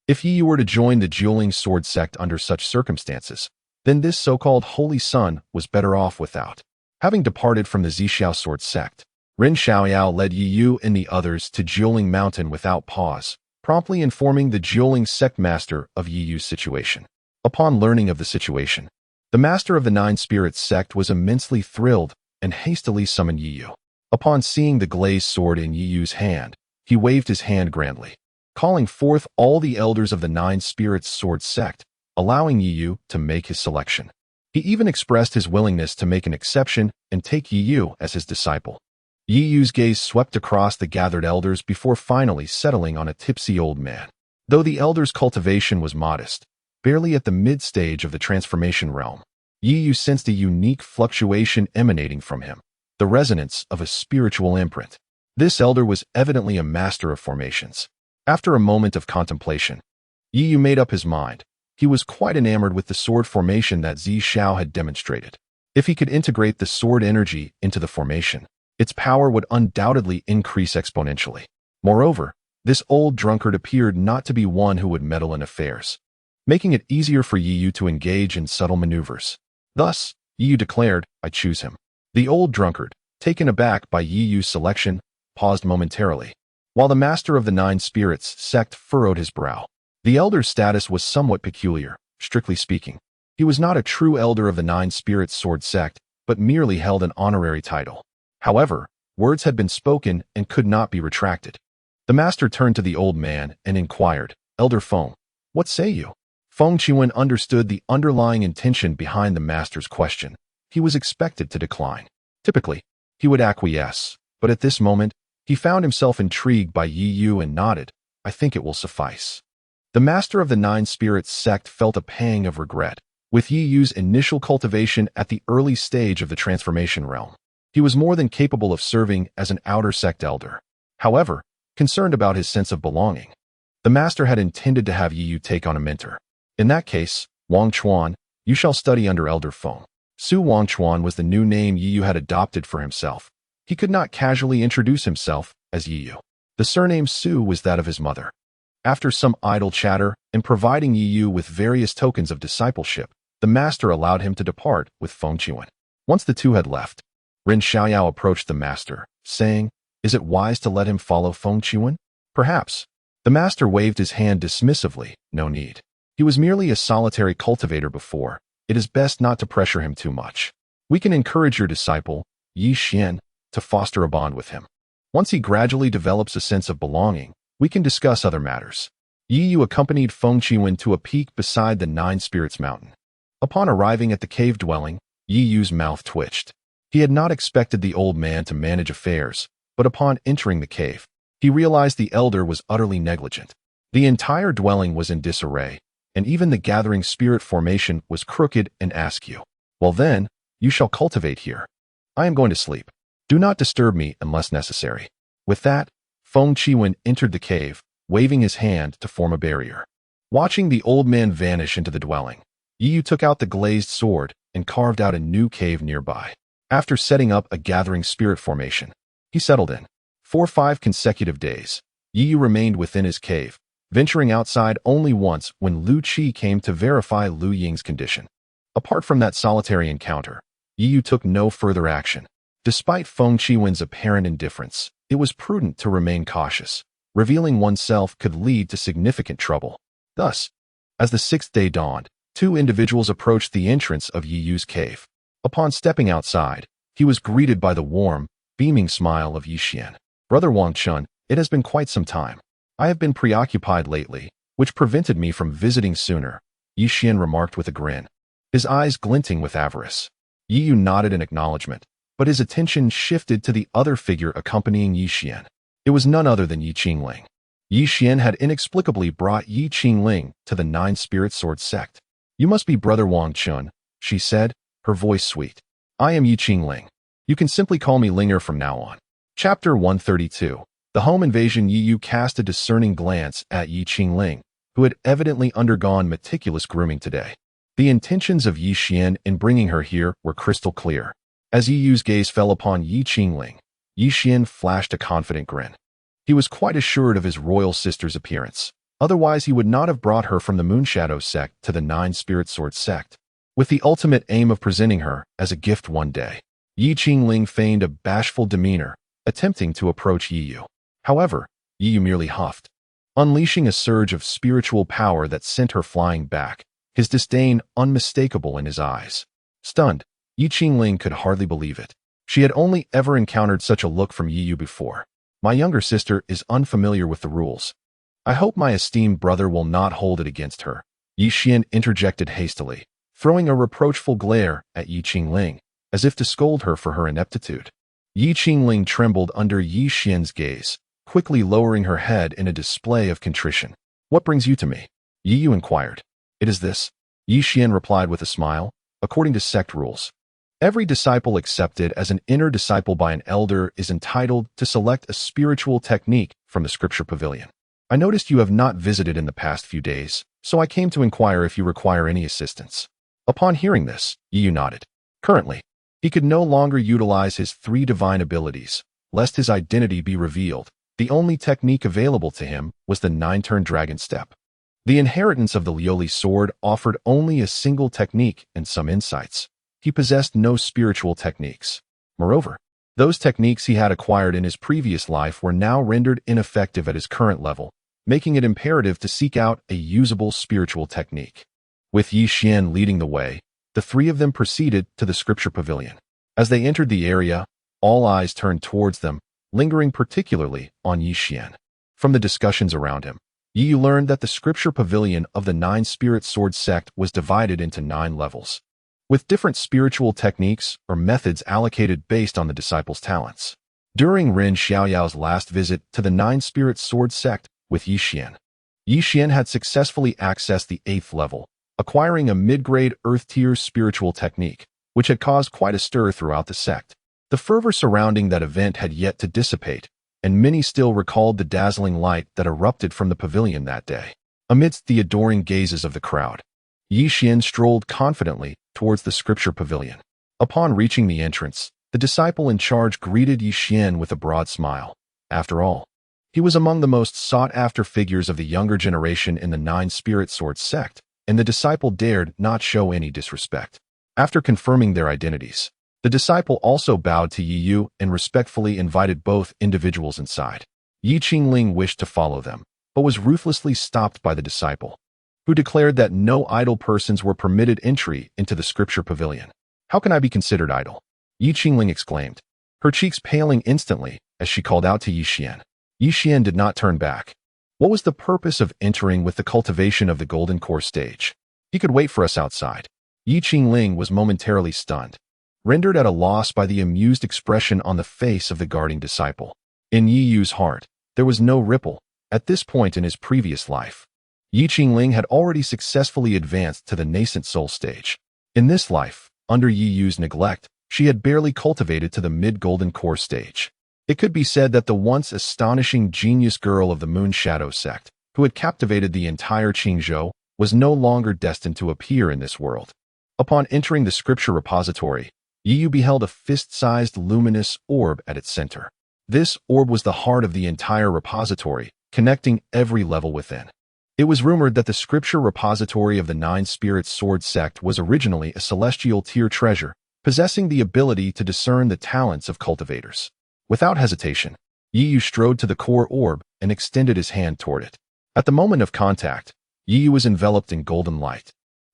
If Yi Yu were to join the Dueling Sword sect under such circumstances, then this so-called Holy Sun was better off without. Having departed from the Zixiao Sword sect, Ren Xiaoyao led Yi Yu and the others to Dueling Mountain without pause, promptly informing the Dueling sect master of Yi Yu's situation. Upon learning of the situation, the master of the Nine Spirits sect was immensely thrilled and hastily summoned Yi Yu. Upon seeing the glazed sword in Yi Yu's hand, he waved his hand grandly, calling forth all the elders of the Nine Spirits Sword sect, allowing Yi Yu to make his selection. He even expressed his willingness to make an exception and take Yi Yu as his disciple. Yi Yu's gaze swept across the gathered elders before finally settling on a tipsy old man. Though the elder's cultivation was modest, barely at the mid-stage of the transformation realm, Yi Yu sensed a unique fluctuation emanating from him, the resonance of a spiritual imprint. This elder was evidently a master of formations. After a moment of contemplation, Yi Yu made up his mind. He was quite enamored with the sword formation that Zixiao had demonstrated. If he could integrate the sword energy into the formation, its power would undoubtedly increase exponentially. Moreover, this old drunkard appeared not to be one who would meddle in affairs, making it easier for Yi Yu to engage in subtle maneuvers. Thus, Yi Yu declared, I choose him. The old drunkard, taken aback by Yi Yu's selection, paused momentarily, while the master of the Nine Spirits sect furrowed his brow. The elder's status was somewhat peculiar, strictly speaking. He was not a true elder of the Nine Spirits Sword sect, but merely held an honorary title. However, words had been spoken and could not be retracted. The master turned to the old man and inquired, Elder Feng, what say you? Feng Qiwen understood the underlying intention behind the master's question. He was expected to decline. Typically, he would acquiesce, but at this moment, he found himself intrigued by Yi Yu and nodded, I think it will suffice. The master of the Nine Spirits sect felt a pang of regret. With Yi Yu's initial cultivation at the early stage of the transformation realm, he was more than capable of serving as an outer sect elder. However, concerned about his sense of belonging, the master had intended to have Yi Yu take on a mentor. In that case, Wang Chuan, you shall study under Elder Feng. Su Wang Chuan was the new name Yi Yu had adopted for himself, He could not casually introduce himself as Yiyu. The surname Su was that of his mother. After some idle chatter and providing Yiyu with various tokens of discipleship, the master allowed him to depart with Feng Qiwen. Once the two had left, Ren Xiaoyao approached the master, saying, "Is it wise to let him follow Feng Qiwen?" "Perhaps." The master waved his hand dismissively. "No need. He was merely a solitary cultivator before. It is best not to pressure him too much. We can encourage your disciple, Yi Xian, to foster a bond with him. Once he gradually develops a sense of belonging, we can discuss other matters." Yiyu accompanied Feng Qiwen to a peak beside the Nine Spirits Mountain. Upon arriving at the cave dwelling, Yiyu's mouth twitched. He had not expected the old man to manage affairs, but upon entering the cave, he realized the elder was utterly negligent. The entire dwelling was in disarray, and even the gathering spirit formation was crooked and askew. "Well then, you shall cultivate here. I am going to sleep. Do not disturb me unless necessary." With that, Feng Qiwen entered the cave, waving his hand to form a barrier. Watching the old man vanish into the dwelling, Yiyu took out the glazed sword and carved out a new cave nearby. After setting up a gathering spirit formation, he settled in. For 5 consecutive days, Yiyu remained within his cave, venturing outside only once when Lu Qi came to verify Lu Ying's condition. Apart from that solitary encounter, Yiyu took no further action. Despite Feng Qiwen's apparent indifference, it was prudent to remain cautious. Revealing oneself could lead to significant trouble. Thus, as the 6th day dawned, 2 individuals approached the entrance of Yiyu's cave. Upon stepping outside, he was greeted by the warm, beaming smile of Yi Xian. "Brother Wang Chun, it has been quite some time. I have been preoccupied lately, which prevented me from visiting sooner," Yi Xian remarked with a grin, his eyes glinting with avarice. Yiyu nodded in acknowledgement, but his attention shifted to the other figure accompanying Yi Xian. It was none other than Yi Qingling. Yi Xian had inexplicably brought Yi Qingling to the Nine Spirit Sword sect. "You must be Brother Wang Chun," she said, her voice sweet. "I am Yi Qingling. You can simply call me Linger from now on." Chapter 132. The home invasion. Yiyu cast a discerning glance at Yi Qingling, who had evidently undergone meticulous grooming today. The intentions of Yi Xian in bringing her here were crystal clear. As Yiyu's gaze fell upon Yi Qingling, Yi Xian flashed a confident grin. He was quite assured of his royal sister's appearance. Otherwise, he would not have brought her from the Moonshadow sect to the Nine Spirit Sword sect, with the ultimate aim of presenting her as a gift one day. Yi Qingling feigned a bashful demeanor, attempting to approach Yiyu. However, Yiyu merely huffed, unleashing a surge of spiritual power that sent her flying back, his disdain unmistakable in his eyes. Stunned, Yi Qingling could hardly believe it. She had only ever encountered such a look from Yiyu before. "My younger sister is unfamiliar with the rules. I hope my esteemed brother will not hold it against her," Yi Xian interjected hastily, throwing a reproachful glare at Yi Qingling, as if to scold her for her ineptitude. Yi Qingling trembled under Yi Xian's gaze, quickly lowering her head in a display of contrition. "What brings you to me?" Yiyu inquired. "It is this," Yi Xian replied with a smile. "According to sect rules, every disciple accepted as an inner disciple by an elder is entitled to select a spiritual technique from the scripture pavilion. I noticed you have not visited in the past few days, so I came to inquire if you require any assistance." Upon hearing this, Yiyu nodded. Currently, he could no longer utilize his 3 divine abilities, lest his identity be revealed. The only technique available to him was the 9-turn dragon step. The inheritance of the Lioli sword offered only a single technique and some insights. He possessed no spiritual techniques. Moreover, those techniques he had acquired in his previous life were now rendered ineffective at his current level, making it imperative to seek out a usable spiritual technique. With Yi Xian leading the way, the 3 of them proceeded to the scripture pavilion. As they entered the area, all eyes turned towards them, lingering particularly on Yi Xian. From the discussions around him, Yiyu learned that the scripture pavilion of the Nine Spirit Sword sect was divided into 9 levels, with different spiritual techniques or methods allocated based on the disciples' talents. During Ren Xiaoyao's last visit to the Nine Spirit Sword sect with Yi Xian had successfully accessed the 8th level, acquiring a mid-grade earth-tier spiritual technique, which had caused quite a stir throughout the sect. The fervor surrounding that event had yet to dissipate, and many still recalled the dazzling light that erupted from the pavilion that day. Amidst the adoring gazes of the crowd, Yi Xian strolled confidently towards the scripture pavilion. Upon reaching the entrance, The disciple in charge greeted Yi Xian with a broad smile. After all, he was among the most sought-after figures of the younger generation in the Nine Spirit Sword sect, and the disciple dared not show any disrespect. After confirming their identities, the disciple also bowed to Yi Yu and respectfully invited both individuals inside. Yi Qingling wished to follow them, but was ruthlessly stopped by the disciple, who declared that no idle persons were permitted entry into the scripture pavilion. "How can I be considered idle?" Yi Qingling exclaimed, her cheeks paling instantly as she called out to Yi Xian. Yi Xian did not turn back. What was the purpose of entering with the cultivation of the Golden Core stage? He could wait for us outside. Yi Qingling was momentarily stunned, rendered at a loss by the amused expression on the face of the guarding disciple. In Yi Yu's heart, there was no ripple. At this point in his previous life, Yi Qingling had already successfully advanced to the nascent soul stage. In this life, under Yi Yu's neglect, she had barely cultivated to the mid-golden core stage. It could be said that the once astonishing genius girl of the Moon Shadow sect, who had captivated the entire Qingzhou, was no longer destined to appear in this world. Upon entering the scripture repository, Yi Yu beheld a fist-sized luminous orb at its center. This orb was the heart of the entire repository, connecting every level within. It was rumored that the scripture repository of the Nine Spirits Sword sect was originally a celestial tier treasure, possessing the ability to discern the talents of cultivators. Without hesitation, Yi Yu strode to the core orb and extended his hand toward it. At the moment of contact, Yi Yu was enveloped in golden light,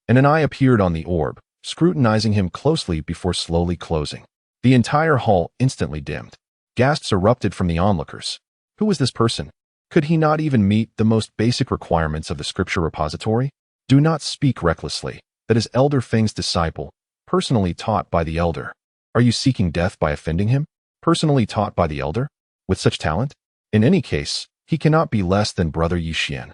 and an eye appeared on the orb, scrutinizing him closely before slowly closing. The entire hall instantly dimmed. Gasps erupted from the onlookers. Who was this person? Could he not even meet the most basic requirements of the scripture repository? Do not speak recklessly. That is Elder Feng's disciple, personally taught by the elder. Are you seeking death by offending him? Personally taught by the elder? With such talent? In any case, he cannot be less than Brother Yi Xian.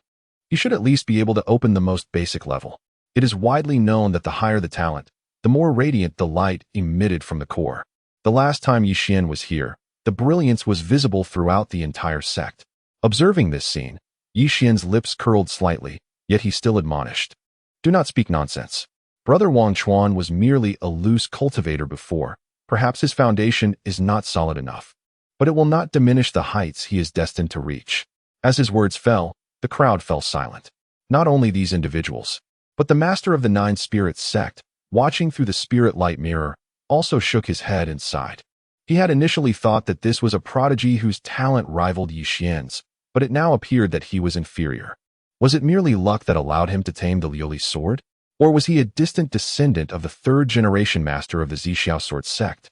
He should at least be able to open the most basic level. It is widely known that the higher the talent, the more radiant the light emitted from the core. The last time Yi Xian was here, the brilliance was visible throughout the entire sect. Observing this scene, Yi Xian's lips curled slightly, yet he still admonished. Do not speak nonsense. Brother Wang Chuan was merely a loose cultivator before. Perhaps his foundation is not solid enough, but it will not diminish the heights he is destined to reach. As his words fell, the crowd fell silent. Not only these individuals, but the master of the Nine Spirits sect, watching through the spirit light mirror, also shook his head and sighed. He had initially thought that this was a prodigy whose talent rivaled Yi Xian's, but it now appeared that he was inferior. Was it merely luck that allowed him to tame the Liuli's sword? Or was he a distant descendant of the third-generation master of the Zixiao sword sect,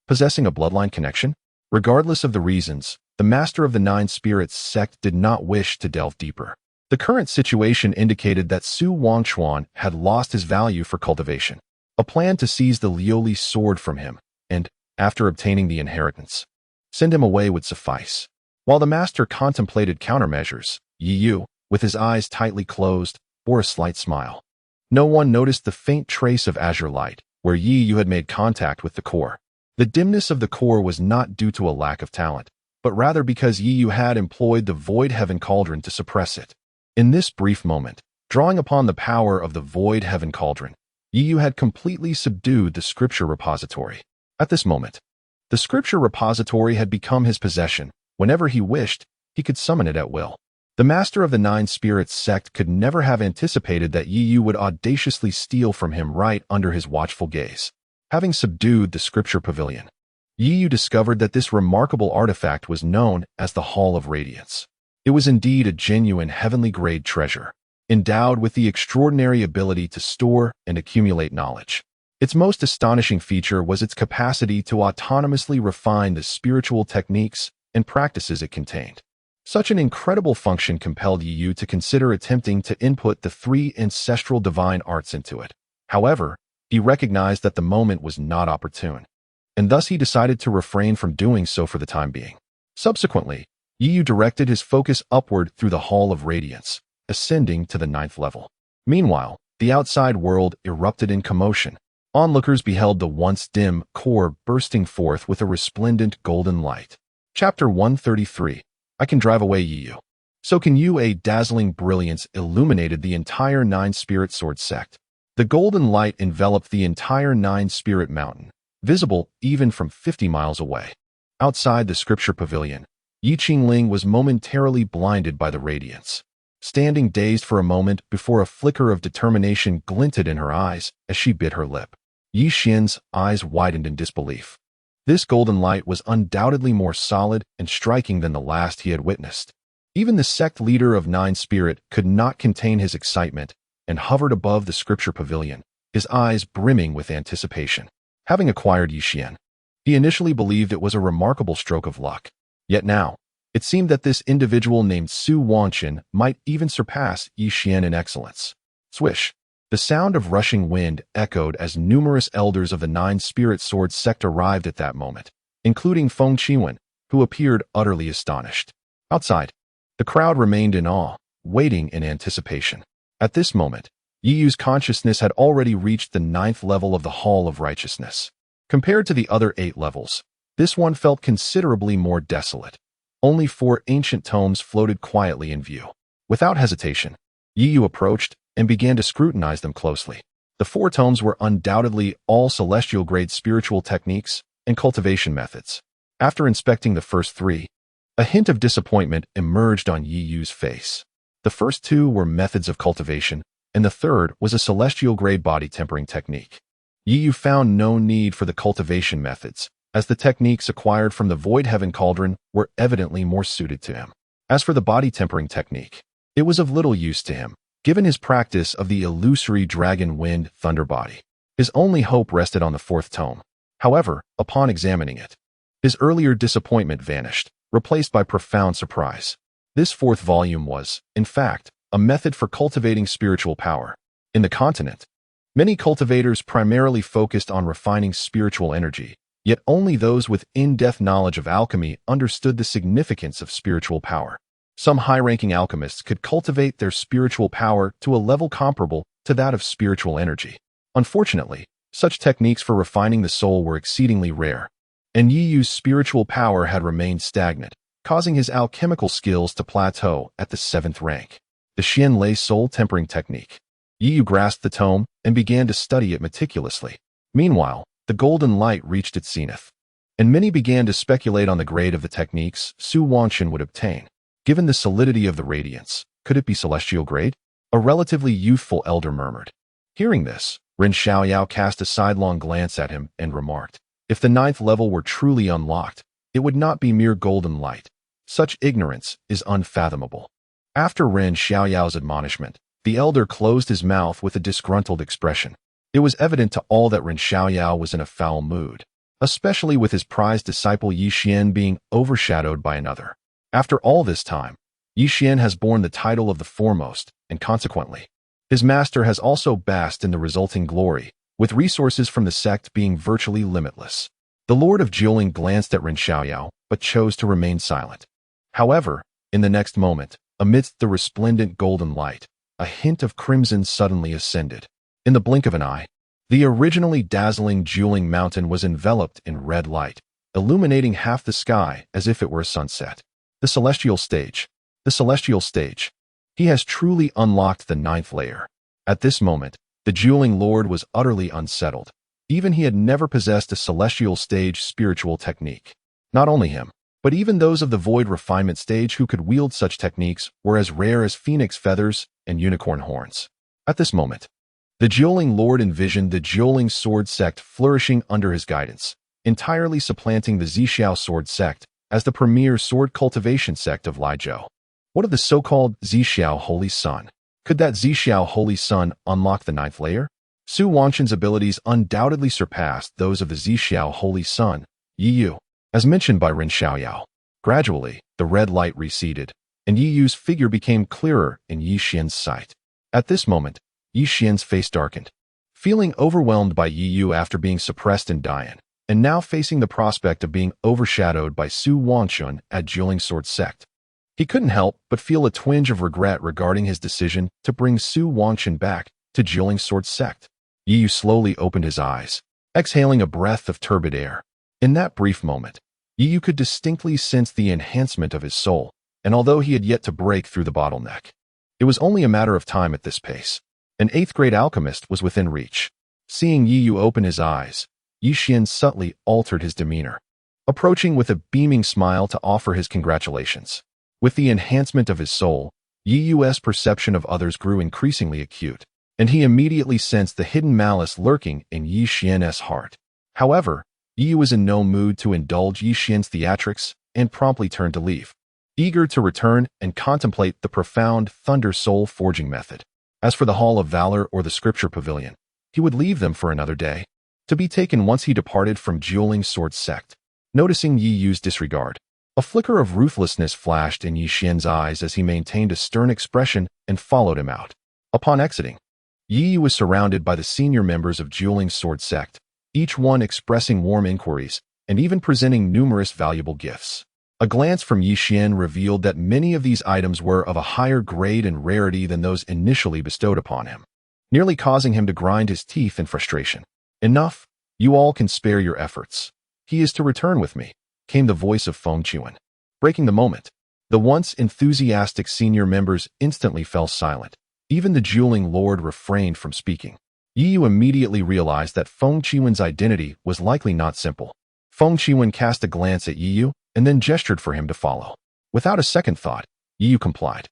possessing a bloodline connection? Regardless of the reasons, the master of the Nine Spirits sect did not wish to delve deeper. The current situation indicated that Su Wangchuan had lost his value for cultivation. A plan to seize the Liuli's sword from him, and, after obtaining the inheritance, send him away would suffice. While the master contemplated countermeasures, Yi Yu, with his eyes tightly closed, bore a slight smile. No one noticed the faint trace of azure light, where Yi Yu had made contact with the core. The dimness of the core was not due to a lack of talent, but rather because Yi Yu had employed the Void Heaven Cauldron to suppress it. In this brief moment, drawing upon the power of the Void Heaven Cauldron, Yi Yu had completely subdued the scripture repository. At this moment, the scripture repository had become his possession. Whenever he wished, he could summon it at will. The master of the Nine Spirits sect could never have anticipated that Yi Yu would audaciously steal from him right under his watchful gaze. Having subdued the scripture pavilion, Yi Yu discovered that this remarkable artifact was known as the Hall of Radiance. It was indeed a genuine heavenly-grade treasure, endowed with the extraordinary ability to store and accumulate knowledge. Its most astonishing feature was its capacity to autonomously refine the spiritual techniques and practices it contained. Such an incredible function compelled Yi Yu to consider attempting to input the three ancestral divine arts into it. However, he recognized that the moment was not opportune, and thus he decided to refrain from doing so for the time being. Subsequently, Yi Yu directed his focus upward through the Hall of Radiance, ascending to the 9th level. Meanwhile, the outside world erupted in commotion. Onlookers beheld the once dim core bursting forth with a resplendent golden light. Chapter 133. I can drive away Yi Yu. So can you. A dazzling brilliance illuminated the entire Nine Spirit Sword sect. The golden light enveloped the entire Nine Spirit Mountain, visible even from 50 miles away. Outside the scripture pavilion, Yi Qingling was momentarily blinded by the radiance. Standing dazed for a moment before a flicker of determination glinted in her eyes as she bit her lip. Yi Xian's eyes widened in disbelief. This golden light was undoubtedly more solid and striking than the last he had witnessed. Even the sect leader of Nine Spirit could not contain his excitement and hovered above the scripture pavilion, his eyes brimming with anticipation. Having acquired Yi Xian, he initially believed it was a remarkable stroke of luck. Yet now, it seemed that this individual named Su Wanchen might even surpass Yi Xian in excellence. Swish! The sound of rushing wind echoed as numerous elders of the Nine Spirit Sword sect arrived at that moment, including Feng Qiwen, who appeared utterly astonished. Outside, the crowd remained in awe, waiting in anticipation. At this moment, Yi Yu's consciousness had already reached the 9th level of the Hall of Righteousness. Compared to the other 8 levels, this one felt considerably more desolate. Only 4 ancient tomes floated quietly in view. Without hesitation, Yi Yu approached and began to scrutinize them closely. The 4 tomes were undoubtedly all celestial-grade spiritual techniques and cultivation methods. After inspecting the first 3, a hint of disappointment emerged on Yi Yu's face. The first 2 were methods of cultivation, and the third was a celestial-grade body tempering technique. Yi Yu found no need for the cultivation methods, as the techniques acquired from the Void Heaven Cauldron were evidently more suited to him. As for the body tempering technique, it was of little use to him, given his practice of the illusory Dragon Wind Thunder Body. His only hope rested on the 4th tome. However, upon examining it, his earlier disappointment vanished, replaced by profound surprise. This 4th volume was, in fact, a method for cultivating spiritual power. In the continent, many cultivators primarily focused on refining spiritual energy, yet only those with in-depth knowledge of alchemy understood the significance of spiritual power. Some high-ranking alchemists could cultivate their spiritual power to a level comparable to that of spiritual energy. Unfortunately, such techniques for refining the soul were exceedingly rare, and Yi Yu's spiritual power had remained stagnant, causing his alchemical skills to plateau at the 7th rank. The Xian Lei Soul Tempering Technique. Yi Yu grasped the tome and began to study it meticulously. Meanwhile, the golden light reached its zenith, and many began to speculate on the grade of the techniques Su Wanchen would obtain. Given the solidity of the radiance, could it be celestial grade? A relatively youthful elder murmured. Hearing this, Ren Xiaoyao cast a sidelong glance at him and remarked, if the 9th level were truly unlocked, it would not be mere golden light. Such ignorance is unfathomable. After Ren Xiaoyao's admonishment, the elder closed his mouth with a disgruntled expression. It was evident to all that Ren Xiaoyao was in a foul mood, especially with his prized disciple Yi Xian being overshadowed by another. After all this time, Yi Xian has borne the title of the foremost, and consequently, his master has also basked in the resulting glory, with resources from the sect being virtually limitless. The Lord of Jioling glanced at Ren Xiaoyao, but chose to remain silent. However, in the next moment, amidst the resplendent golden light, a hint of crimson suddenly ascended. In the blink of an eye, the originally dazzling Jioling Mountain was enveloped in red light, illuminating half the sky as if it were a sunset. The Celestial Stage. The Celestial Stage. He has truly unlocked the 9th layer. At this moment, the Jioling Lord was utterly unsettled. Even he had never possessed a Celestial Stage spiritual technique. Not only him, but even those of the Void Refinement Stage who could wield such techniques were as rare as phoenix feathers and unicorn horns. At this moment, the Jioling Lord envisioned the Jioling Sword Sect flourishing under his guidance, entirely supplanting the Zixiao Sword Sect as the premier sword cultivation sect of Lijiao. What of the so-called Zixiao Holy Sun? Could that Zixiao Holy Sun unlock the 9th layer? Su Wanchen's abilities undoubtedly surpassed those of the Zixiao Holy Sun, Yi Yu. As mentioned by Ren Xiaoyao, gradually, the red light receded, and Yi Yu's figure became clearer in Yi Xian's sight. At this moment, Yi Xian's face darkened. Feeling overwhelmed by Yi Yu after being suppressed in Dian, and now facing the prospect of being overshadowed by Su Wanchen at Jioling Sword Sect, he couldn't help but feel a twinge of regret regarding his decision to bring Su Wanchen back to Jioling Sword Sect. Yi Yu slowly opened his eyes, exhaling a breath of turbid air. In that brief moment, Yi Yu could distinctly sense the enhancement of his soul, and although he had yet to break through the bottleneck, it was only a matter of time at this pace. An 8th grade alchemist was within reach. Seeing Yi Yu open his eyes, Yi Xian subtly altered his demeanor, approaching with a beaming smile to offer his congratulations. With the enhancement of his soul, Yi Yu's perception of others grew increasingly acute, and he immediately sensed the hidden malice lurking in Yi Xian's heart. However, Yi Yu was in no mood to indulge Yi Xian's theatrics and promptly turned to leave, eager to return and contemplate the profound thunder soul forging method. As for the Hall of Valor or the Scripture Pavilion, he would leave them for another day, to be taken once he departed from Dueling Sword Sect. Noticing Yi Yu's disregard, a flicker of ruthlessness flashed in Yi Xian's eyes as he maintained a stern expression and followed him out. Upon exiting, Yi Yu was surrounded by the senior members of Dueling Sword Sect, each one expressing warm inquiries and even presenting numerous valuable gifts. A glance from Yi Xian revealed that many of these items were of a higher grade and rarity than those initially bestowed upon him, nearly causing him to grind his teeth in frustration. "Enough, you all can spare your efforts. He is to return with me," came the voice of Feng Qiwen. Breaking the moment, the once enthusiastic senior members instantly fell silent. Even the dueling lord refrained from speaking. Yi Yu immediately realized that Feng Qiwen's identity was likely not simple. Feng Qiwen cast a glance at Yi Yu and then gestured for him to follow. Without a second thought, Yi Yu complied.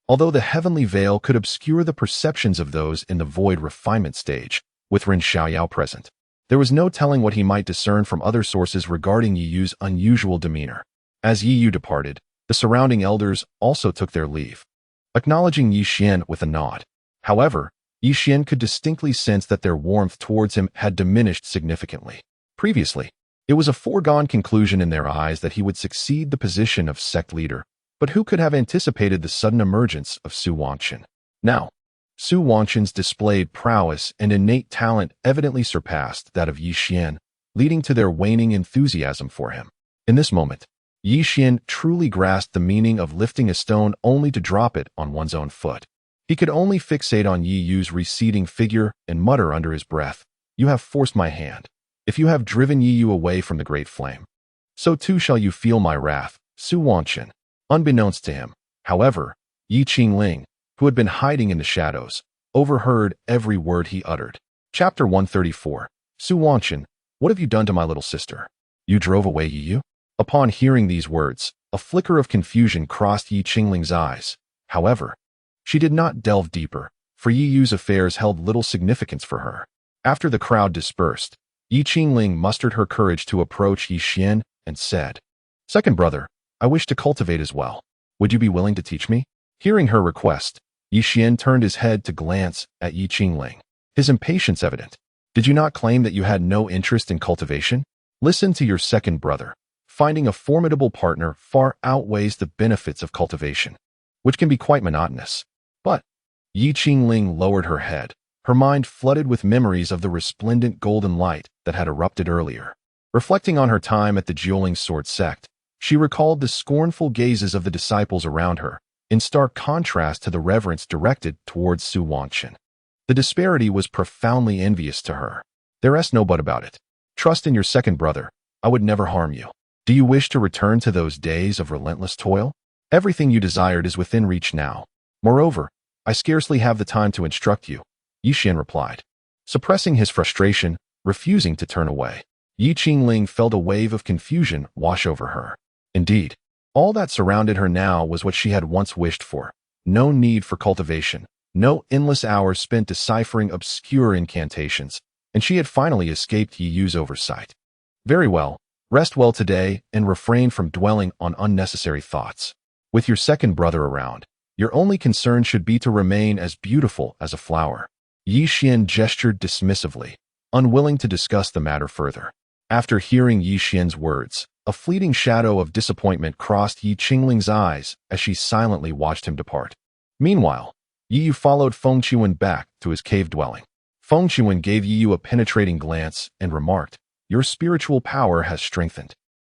Although the heavenly veil could obscure the perceptions of those in the void refinement stage, with Ren Xiaoyao present, there was no telling what he might discern from other sources regarding Yi Yu's unusual demeanor. As Yi Yu departed, the surrounding elders also took their leave, acknowledging Yi Xian with a nod. However, Yi Xian could distinctly sense that their warmth towards him had diminished significantly. Previously, it was a foregone conclusion in their eyes that he would succeed the position of sect leader, but who could have anticipated the sudden emergence of Su Wanchen? Now, Su Wanchen's displayed prowess and innate talent evidently surpassed that of Yi Xian, leading to their waning enthusiasm for him. In this moment, Yi Xian truly grasped the meaning of lifting a stone only to drop it on one's own foot. He could only fixate on Yi Yu's receding figure and mutter under his breath, "You have forced my hand. If you have driven Yi Yu away from the great flame, so too shall you feel my wrath, Su Wanchen." Unbeknownst to him, however, Yi Qingling, who had been hiding in the shadows, overheard every word he uttered. Chapter 134. "Su Wanchen, what have you done to my little sister? You drove away Yi Yu?" Upon hearing these words, a flicker of confusion crossed Yi Qingling's eyes. However, she did not delve deeper, for Yi Yu's affairs held little significance for her. After the crowd dispersed, Yi Qingling mustered her courage to approach Yi Xian and said, "Second brother, I wish to cultivate as well. Would you be willing to teach me?" Hearing her request, Yi Xian turned his head to glance at Yi Qingling, his impatience evident. "Did you not claim that you had no interest in cultivation? Listen to your second brother. Finding a formidable partner far outweighs the benefits of cultivation, which can be quite monotonous." But Yi Qingling lowered her head, her mind flooded with memories of the resplendent golden light that had erupted earlier. Reflecting on her time at the Dueling Sword Sect, she recalled the scornful gazes of the disciples around her, in stark contrast to the reverence directed towards Su Wanchen. The disparity was profoundly envious to her. "There is no but about it. Trust in your second brother. I would never harm you. Do you wish to return to those days of relentless toil? Everything you desired is within reach now. Moreover, I scarcely have the time to instruct you," Yi Xian replied, suppressing his frustration, refusing to turn away. Yi Qingling felt a wave of confusion wash over her. Indeed, all that surrounded her now was what she had once wished for. No need for cultivation, no endless hours spent deciphering obscure incantations, and she had finally escaped Yi Yu's oversight. "Very well, rest well today and refrain from dwelling on unnecessary thoughts. With your second brother around, your only concern should be to remain as beautiful as a flower." Yi Xian gestured dismissively, unwilling to discuss the matter further. After hearing Yi Xian's words, a fleeting shadow of disappointment crossed Yi Qingling's eyes as she silently watched him depart. Meanwhile, Yi Yu followed Feng Qiwen back to his cave dwelling. Feng Qiwen gave Yi Yu a penetrating glance and remarked, "Your spiritual power has strengthened.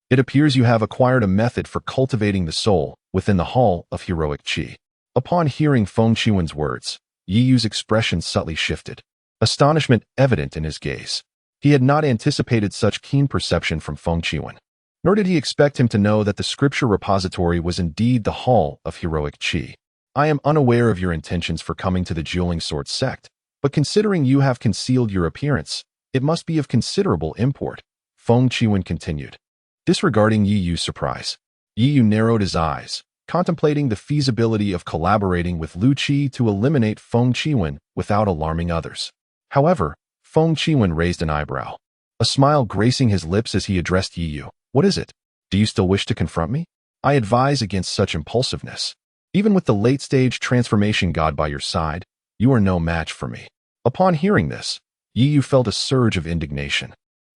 It appears you have acquired a method for cultivating the soul within the Hall of Heroic Qi." Upon hearing Feng Qiwen's words, Yi Yu's expression subtly shifted, astonishment evident in his gaze. He had not anticipated such keen perception from Feng Qiwen, nor did he expect him to know that the scripture repository was indeed the Hall of Heroic Qi. "I am unaware of your intentions for coming to the Dueling Sword Sect, but considering you have concealed your appearance, It must be of considerable import, Feng Qiwen continued. Disregarding Yi Yu's surprise, Yi Yu narrowed his eyes, contemplating the feasibility of collaborating with Lu Qi to eliminate Feng Qiwen without alarming others. However, Feng Qiwen raised an eyebrow, a smile gracing his lips as he addressed Yi Yu. What is it? Do you still wish to confront me? I advise against such impulsiveness. Even with the late-stage transformation god by your side, you are no match for me. Upon hearing this, Yi Yu felt a surge of indignation,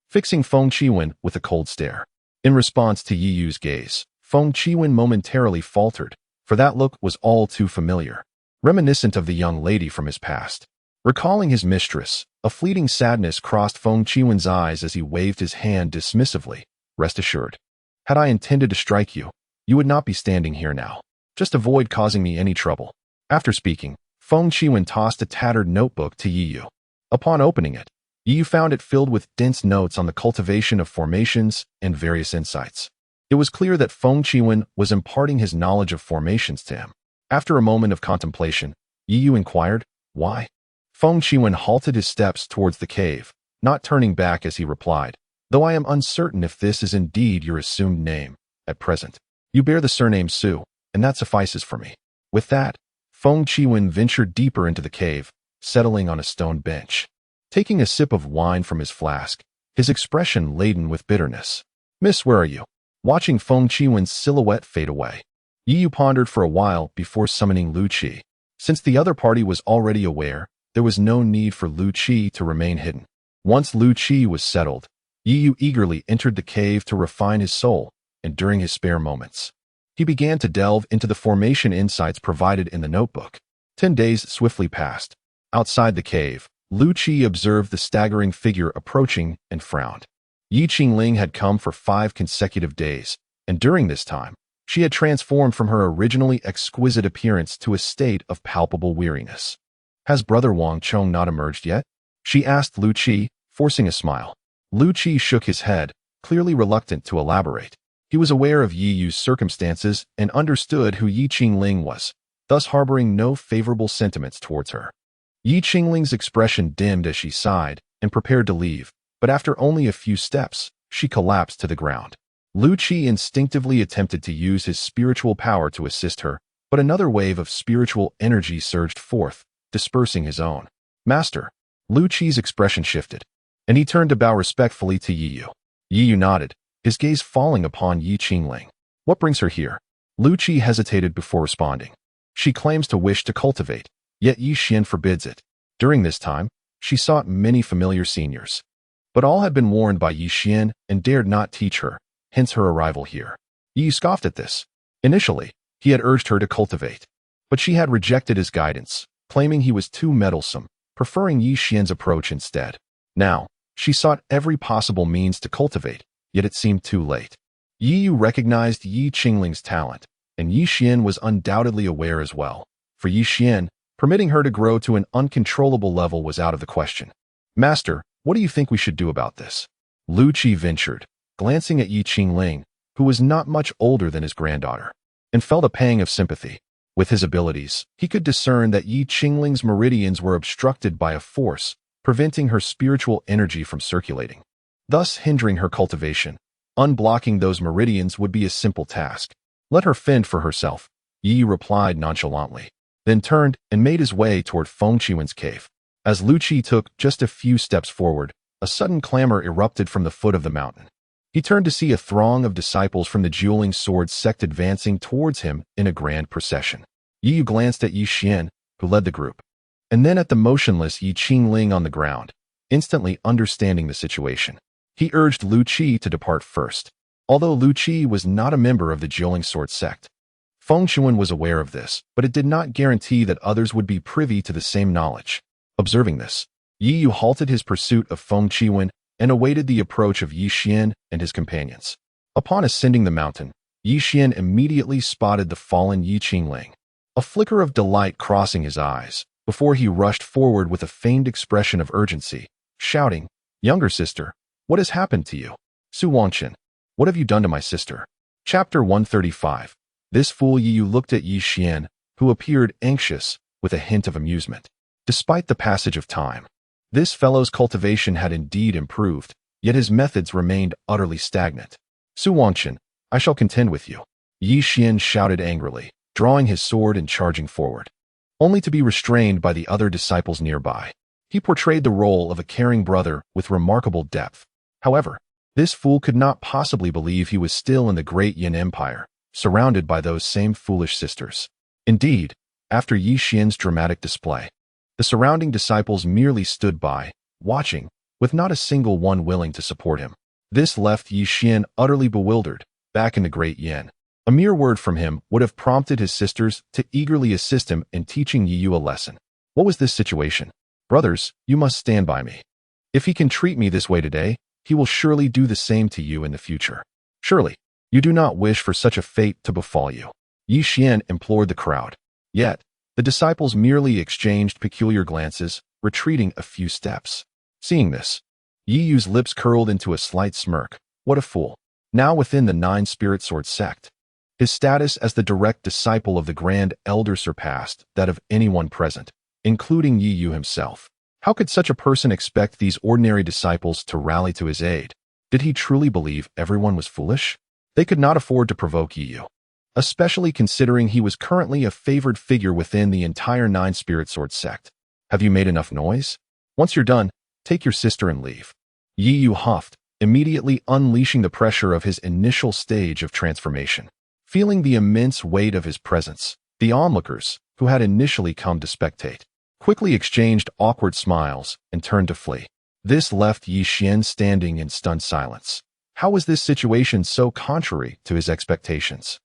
fixing Feng Qiwen with a cold stare. In response to Yi Yu's gaze, Feng Qiwen momentarily faltered, for that look was all too familiar, reminiscent of the young lady from his past. Recalling his mistress, a fleeting sadness crossed Feng Qiwen's eyes as he waved his hand dismissively. Rest assured, had I intended to strike you, you would not be standing here now. Just avoid causing me any trouble. After speaking, Feng Qiwen tossed a tattered notebook to Yi Yu. Upon opening it, Yi Yu found it filled with dense notes on the cultivation of formations and various insights. It was clear that Feng Qiwen was imparting his knowledge of formations to him. After a moment of contemplation, Yi Yu inquired, why? Feng Qiwen halted his steps towards the cave, not turning back as he replied, though I am uncertain if this is indeed your assumed name. At present, you bear the surname Su, and that suffices for me. With that, Feng Qiwen ventured deeper into the cave, settling on a stone bench. Taking a sip of wine from his flask, his expression laden with bitterness. Miss, where are you? Watching Feng Qiwen's silhouette fade away, Yi Yu pondered for a while before summoning Lu Qi. Since the other party was already aware, there was no need for Lu Qi to remain hidden. Once Lu Qi was settled, Yi Yu eagerly entered the cave to refine his soul, and during his spare moments, he began to delve into the formation insights provided in the notebook. 10 days swiftly passed. Outside the cave, Lu Qi observed the staggering figure approaching and frowned. Yi Qingling had come for 5 consecutive days, and during this time, she had transformed from her originally exquisite appearance to a state of palpable weariness. Has Brother Wang Chong not emerged yet? She asked Lu Qi, forcing a smile. Lu Qi shook his head, clearly reluctant to elaborate. He was aware of Yi Yu's circumstances and understood who Yi Qingling was, thus harboring no favorable sentiments towards her. Yi Qingling's expression dimmed as she sighed and prepared to leave, but after only a few steps, she collapsed to the ground. Lu Qi instinctively attempted to use his spiritual power to assist her, but another wave of spiritual energy surged forth, dispersing his own. Master. Lu Qi's expression shifted, and he turned to bow respectfully to Yi Yu. Yi Yu nodded, his gaze falling upon Yi Qingling. What brings her here? Lu Qi hesitated before responding. She claims to wish to cultivate, yet Yi Xian forbids it. During this time, she sought many familiar seniors, but all had been warned by Yi Xian and dared not teach her, hence her arrival here. Yi scoffed at this. Initially, he had urged her to cultivate, but she had rejected his guidance, claiming he was too meddlesome, preferring Yi Xian's approach instead. Now, she sought every possible means to cultivate, yet it seemed too late. Yi Yu recognized Yi Qingling's talent, and Yi Xian was undoubtedly aware as well. For Yi Xian, permitting her to grow to an uncontrollable level was out of the question. Master, what do you think we should do about this? Lu Qi ventured, glancing at Yi Qingling, who was not much older than his granddaughter, and felt a pang of sympathy. With his abilities, he could discern that Yi Qingling's meridians were obstructed by a force, preventing her spiritual energy from circulating, thus hindering her cultivation. Unblocking those meridians would be a simple task. Let her fend for herself, Yi replied nonchalantly, then turned and made his way toward Feng Qiwen's cave. As Lu Qi took just a few steps forward, a sudden clamor erupted from the foot of the mountain. He turned to see a throng of disciples from the Dueling Sword sect advancing towards him in a grand procession. Yi glanced at Yi Xian, who led the group, and then at the motionless Yi Qingling on the ground, instantly understanding the situation. He urged Lu Qi to depart first. Although Lu Qi was not a member of the Dueling Sword sect, Feng Qiwen was aware of this, but it did not guarantee that others would be privy to the same knowledge. Observing this, Yi Yu halted his pursuit of Feng Qiwen and awaited the approach of Yi Xian and his companions. Upon ascending the mountain, Yi Xian immediately spotted the fallen Yi Qingling, a flicker of delight crossing his eyes, before he rushed forward with a feigned expression of urgency, shouting, "Younger sister, what has happened to you? Su Wangchen, what have you done to my sister?" Chapter 135. This fool Yi Yu looked at Yi Xian, who appeared anxious, with a hint of amusement. Despite the passage of time, This fellow's cultivation had indeed improved, yet his methods remained utterly stagnant. Su Wangchen, I shall contend with you. Yi Xian shouted angrily, drawing his sword and charging forward, only to be restrained by the other disciples nearby. He portrayed the role of a caring brother with remarkable depth. However, this fool could not possibly believe he was still in the great Yin Empire, surrounded by those same foolish sisters. Indeed, after Yi Xian's dramatic display, the surrounding disciples merely stood by, watching, with not a single one willing to support him. This left Yi Xian utterly bewildered, back in the great Yin. A mere word from him would have prompted his sisters to eagerly assist him in teaching Yi Yu a lesson. What was this situation? Brothers, you must stand by me. If he can treat me this way today, he will surely do the same to you in the future. Surely, you do not wish for such a fate to befall you. Yi Xian implored the crowd. Yet, the disciples merely exchanged peculiar glances, retreating a few steps. Seeing this, Yi Yu's lips curled into a slight smirk. What a fool. Now within the Nine Spirit Sword sect, his status as the direct disciple of the Grand Elder surpassed that of anyone present, including Yi Yu himself. How could such a person expect these ordinary disciples to rally to his aid? Did he truly believe everyone was foolish? They could not afford to provoke Yi Yu, especially considering he was currently a favored figure within the entire Nine Spirit Sword sect. Have you made enough noise? Once you're done, take your sister and leave. Yi Yu huffed, immediately unleashing the pressure of his initial stage of transformation. Feeling the immense weight of his presence, the onlookers, who had initially come to spectate, quickly exchanged awkward smiles and turned to flee. This left Yi Xian standing in stunned silence. How was this situation so contrary to his expectations?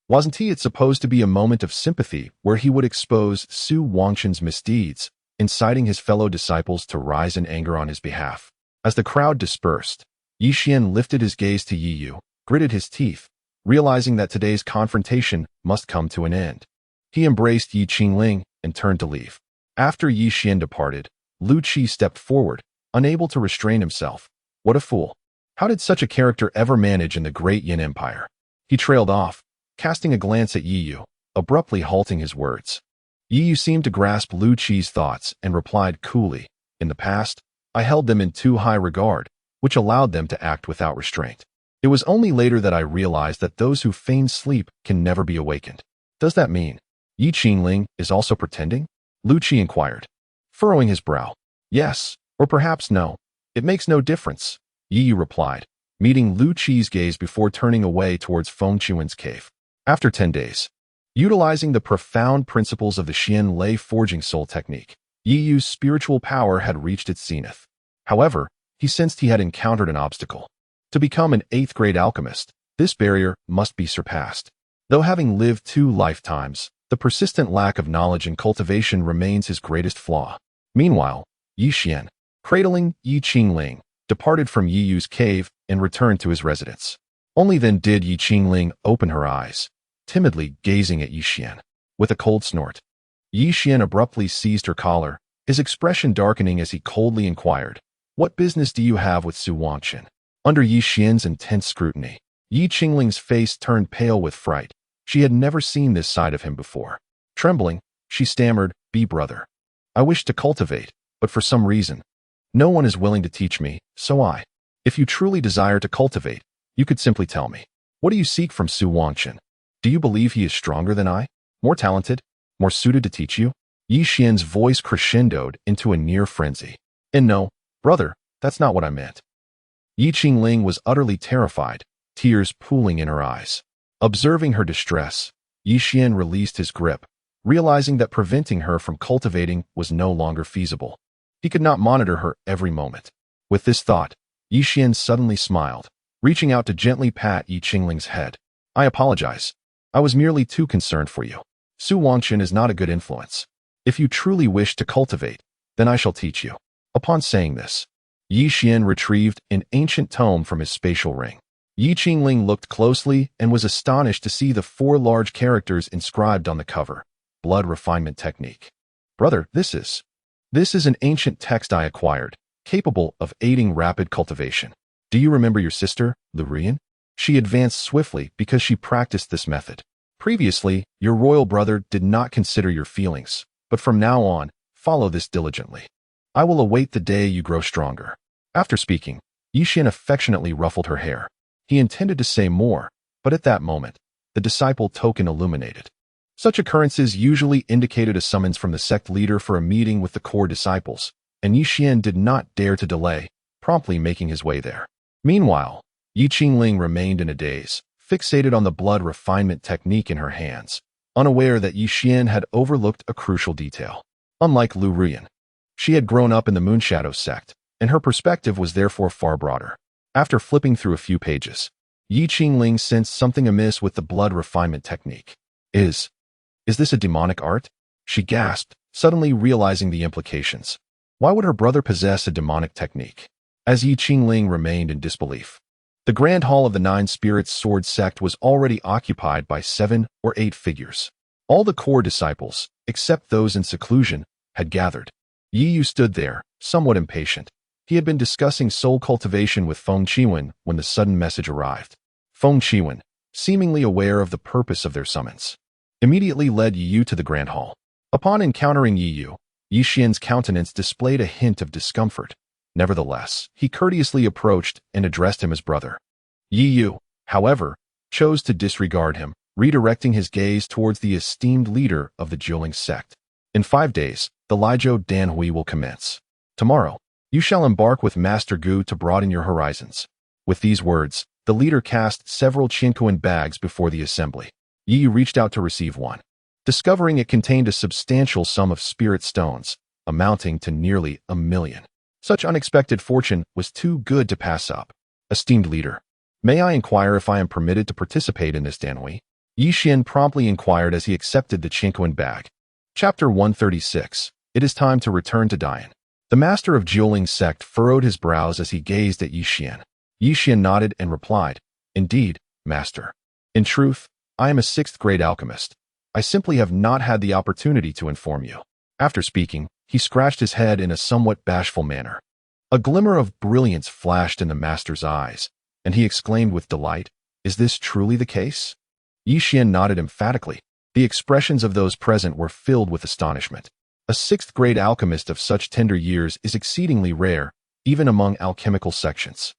Wasn't it supposed to be a moment of sympathy where he would expose Su Wangchen's misdeeds, inciting his fellow disciples to rise in anger on his behalf? As the crowd dispersed, Yi Xian lifted his gaze to Yi Yu, gritted his teeth, realizing that today's confrontation must come to an end. He embraced Yi Qingling and turned to leave. After Yi Xian departed, Lu Qi stepped forward, unable to restrain himself. What a fool. How did such a character ever manage in the great Yin Empire? He trailed off, casting a glance at Yi Yu, abruptly halting his words. Yi Yu seemed to grasp Lu Qi's thoughts and replied coolly, in the past, I held them in too high regard, which allowed them to act without restraint. It was only later that I realized that those who feign sleep can never be awakened. Does that mean Yi Qingling is also pretending? Lu Qi inquired, furrowing his brow. Yes, or perhaps no. It makes no difference, Yi Yu replied, meeting Lu Qi's gaze before turning away towards Feng Chuan's cave. After 10 days, utilizing the profound principles of the Xian Lei forging soul technique, Yi Yu's spiritual power had reached its zenith. However, he sensed he had encountered an obstacle. To become an 8th grade alchemist, this barrier must be surpassed. Though having lived 2 lifetimes, the persistent lack of knowledge and cultivation remains his greatest flaw. Meanwhile, Yi Xian, cradling Yi Qingling, departed from Yi Yu's cave and returned to his residence. Only then did Yi Qingling open her eyes, timidly gazing at Yi Xian. With a cold snort, Yi Xian abruptly seized her collar, his expression darkening as he coldly inquired, What business do you have with Su Wangchen? Under Yi Xian's intense scrutiny, Yi Qingling's face turned pale with fright. She had never seen this side of him before. Trembling, she stammered, Be brother. I wish to cultivate, but for some reason, no one is willing to teach me, so If you truly desire to cultivate, you could simply tell me. What do you seek from Su Wangchen? Do you believe he is stronger than I? More talented? More suited to teach you? Yi Xian's voice crescendoed into a near frenzy. And no, brother, that's not what I meant. Yi Qingling was utterly terrified, tears pooling in her eyes. Observing her distress, Yi Xian released his grip, realizing that preventing her from cultivating was no longer feasible. He could not monitor her every moment. With this thought, Yi Xian suddenly smiled, reaching out to gently pat Yi Qingling's head. I apologize. I was merely too concerned for you. Su Wangchen is not a good influence. If you truly wish to cultivate, then I shall teach you. Upon saying this, Yi Xian retrieved an ancient tome from his spatial ring. Yi Qingling looked closely and was astonished to see the 4 large characters inscribed on the cover. Blood refinement technique. Brother, this is an ancient text I acquired, capable of aiding rapid cultivation. Do you remember your sister, Lurian? She advanced swiftly because she practiced this method. Previously, your royal brother did not consider your feelings, but from now on, follow this diligently. I will await the day you grow stronger." After speaking, Yi Xian affectionately ruffled her hair. He intended to say more, but at that moment, the disciple token illuminated. Such occurrences usually indicated a summons from the sect leader for a meeting with the core disciples, and Yi Xian did not dare to delay, promptly making his way there. Meanwhile, Yi Qingling remained in a daze, fixated on the blood refinement technique in her hands, unaware that Yi Xian had overlooked a crucial detail. Unlike Lu Ruyan, she had grown up in the Moonshadow sect, and her perspective was therefore far broader. After flipping through a few pages, Yi Qingling sensed something amiss with the blood refinement technique. Is this a demonic art? She gasped, suddenly realizing the implications. Why would her brother possess a demonic technique? As Yi Qingling remained in disbelief, the Grand Hall of the Nine Spirits Sword Sect was already occupied by 7 or 8 figures. All the core disciples, except those in seclusion, had gathered. Yi Yu stood there, somewhat impatient. He had been discussing soul cultivation with Feng Qiwen when the sudden message arrived. Feng Qiwen, seemingly aware of the purpose of their summons, immediately led Yi Yu to the Grand Hall. Upon encountering Yi Yu, Yi Xian's countenance displayed a hint of discomfort. Nevertheless, he courteously approached and addressed him as brother. Yi Yu, however, chose to disregard him, redirecting his gaze towards the esteemed leader of the Jiuling sect. In 5 days, the Lijiu Danhui will commence. Tomorrow, you shall embark with Master Gu to broaden your horizons. With these words, the leader cast several Qinkuan bags before the assembly. Yi Yu reached out to receive one, discovering it contained a substantial sum of spirit stones, amounting to nearly 1 million. Such unexpected fortune was too good to pass up. Esteemed leader, may I inquire if I am permitted to participate in this danhui? Yi Xian promptly inquired as he accepted the Qinkuan bag. Chapter 136. It is time to return to Dian. The master of Jiuling sect furrowed his brows as he gazed at Yi Xian. Yi Xian nodded and replied, "Indeed, master. In truth, I am a 6th grade alchemist. I simply have not had the opportunity to inform you." After speaking, he scratched his head in a somewhat bashful manner. A glimmer of brilliance flashed in the master's eyes, and he exclaimed with delight, "Is this truly the case?" Yi Xian nodded emphatically. The expressions of those present were filled with astonishment. A 6th grade alchemist of such tender years is exceedingly rare, even among alchemical sections.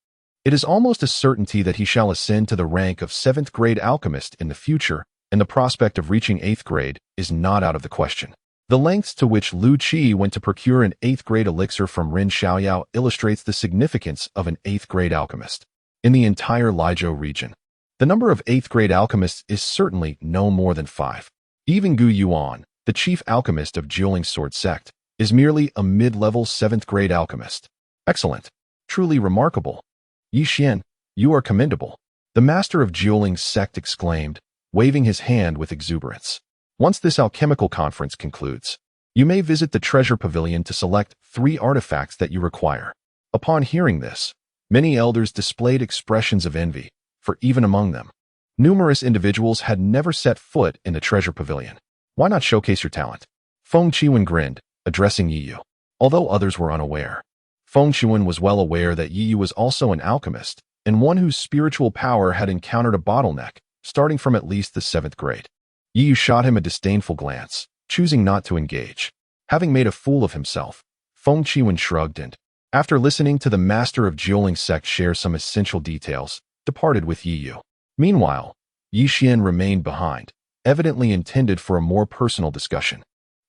It is almost a certainty that he shall ascend to the rank of 7th grade alchemist in the future, and the prospect of reaching 8th grade is not out of the question. The lengths to which Lu Qi went to procure an 8th grade elixir from Rin Xiaoyao illustrates the significance of an 8th grade alchemist. In the entire Lijiu region, the number of 8th grade alchemists is certainly no more than 5. Even Gu Yuan, the chief alchemist of Jiuling's sword sect, is merely a mid-level 7th grade alchemist. Excellent. Truly remarkable. Yi Xian, you are commendable. The master of Jiuling's sect exclaimed, waving his hand with exuberance. Once this alchemical conference concludes, you may visit the treasure pavilion to select 3 artifacts that you require. Upon hearing this, many elders displayed expressions of envy, for even among them, numerous individuals had never set foot in the treasure pavilion. Why not showcase your talent? Feng Qiwen grinned, addressing Yi Yu. Although others were unaware, Feng Qiwen was well aware that Yi Yu was also an alchemist, and one whose spiritual power had encountered a bottleneck, starting from at least the 7th grade. Yi Yu shot him a disdainful glance, choosing not to engage. Having made a fool of himself, Feng Qiwen shrugged and, after listening to the master of Jiuling sect share some essential details, departed with Yi Yu. Meanwhile, Yi Xian remained behind, evidently intended for a more personal discussion.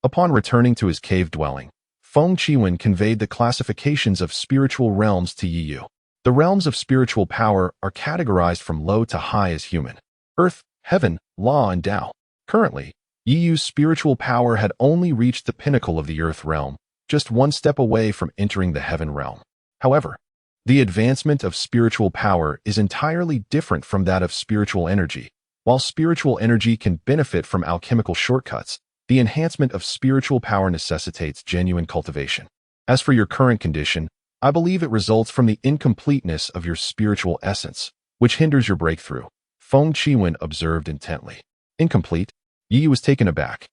Upon returning to his cave dwelling, Feng Qiwen conveyed the classifications of spiritual realms to Yi Yu. The realms of spiritual power are categorized from low to high as human, earth, heaven, law, and Tao. Currently, Yi Yu's spiritual power had only reached the pinnacle of the earth realm, just one step away from entering the heaven realm. However, the advancement of spiritual power is entirely different from that of spiritual energy. While spiritual energy can benefit from alchemical shortcuts, the enhancement of spiritual power necessitates genuine cultivation. As for your current condition, I believe it results from the incompleteness of your spiritual essence, which hinders your breakthrough. Feng Qiwen observed intently. Incomplete? Yi Yu was taken aback.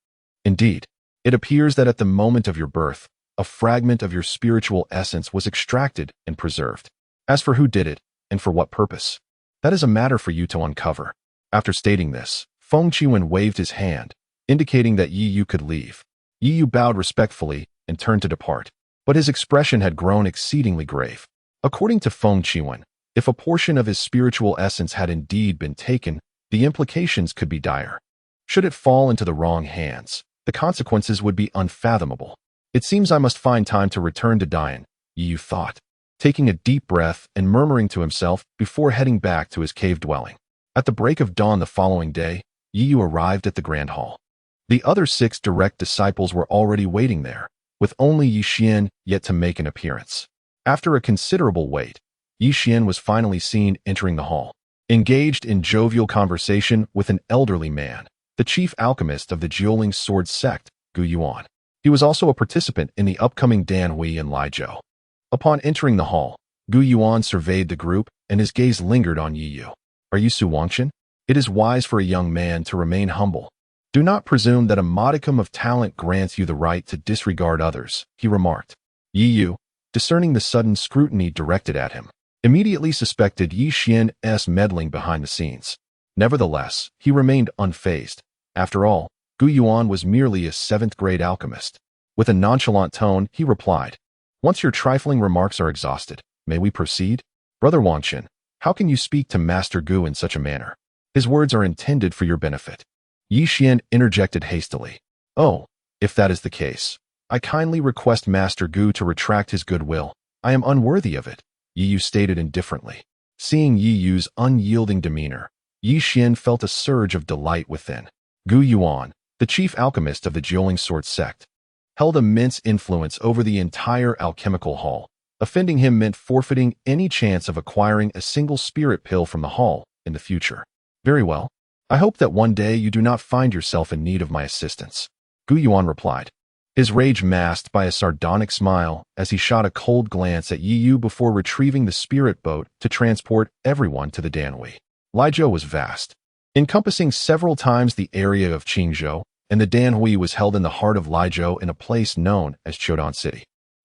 Indeed, it appears that at the moment of your birth, a fragment of your spiritual essence was extracted and preserved. As for who did it, and for what purpose, that is a matter for you to uncover. After stating this, Feng Qiwen waved his hand, indicating that Yi Yu could leave. Yi Yu bowed respectfully and turned to depart. but his expression had grown exceedingly grave. According to Feng Qiwen, if a portion of his spiritual essence had indeed been taken, the implications could be dire. Should it fall into the wrong hands, the consequences would be unfathomable. It seems I must find time to return to Dian, Yu thought, taking a deep breath and murmuring to himself before heading back to his cave dwelling. At the break of dawn the following day, Yu arrived at the Grand Hall. The other 6 direct disciples were already waiting there, with only Yi Xian yet to make an appearance. After a considerable wait, Yi Xian was finally seen entering the hall, engaged in jovial conversation with an elderly man, the chief alchemist of the Jiuling sword sect, Gu Yuan. He was also a participant in the upcoming Dan Hui and Lai Zhou. Upon entering the hall, Gu Yuan surveyed the group and his gaze lingered on Yi Yu. Are you Su Wangchen? It is wise for a young man to remain humble. Do not presume that a modicum of talent grants you the right to disregard others, he remarked. Yi Yu, discerning the sudden scrutiny directed at him, immediately suspected Yi Xian's meddling behind the scenes. Nevertheless, he remained unfazed. After all, Gu Yuan was merely a 7th-grade alchemist. With a nonchalant tone, he replied, Once your trifling remarks are exhausted, may we proceed? Brother Wangchen, how can you speak to Master Gu in such a manner? His words are intended for your benefit. Yi Xian interjected hastily. Oh, if that is the case, I kindly request Master Gu to retract his goodwill. I am unworthy of it, Yi Yu stated indifferently. Seeing Yi Yu's unyielding demeanor, Yi Xian felt a surge of delight within. Gu Yuan, the chief alchemist of the Jiuling sword sect, held immense influence over the entire alchemical hall. Offending him meant forfeiting any chance of acquiring a single spirit pill from the hall in the future. Very well. I hope that one day you do not find yourself in need of my assistance, Gu Yuan replied, his rage masked by a sardonic smile as he shot a cold glance at Yi Yu before retrieving the spirit boat to transport everyone to the Danhui. Lai Zhou was vast, encompassing several times the area of Qingzhou, and the Danhui was held in the heart of Lai Zhou in a place known as Chodan City.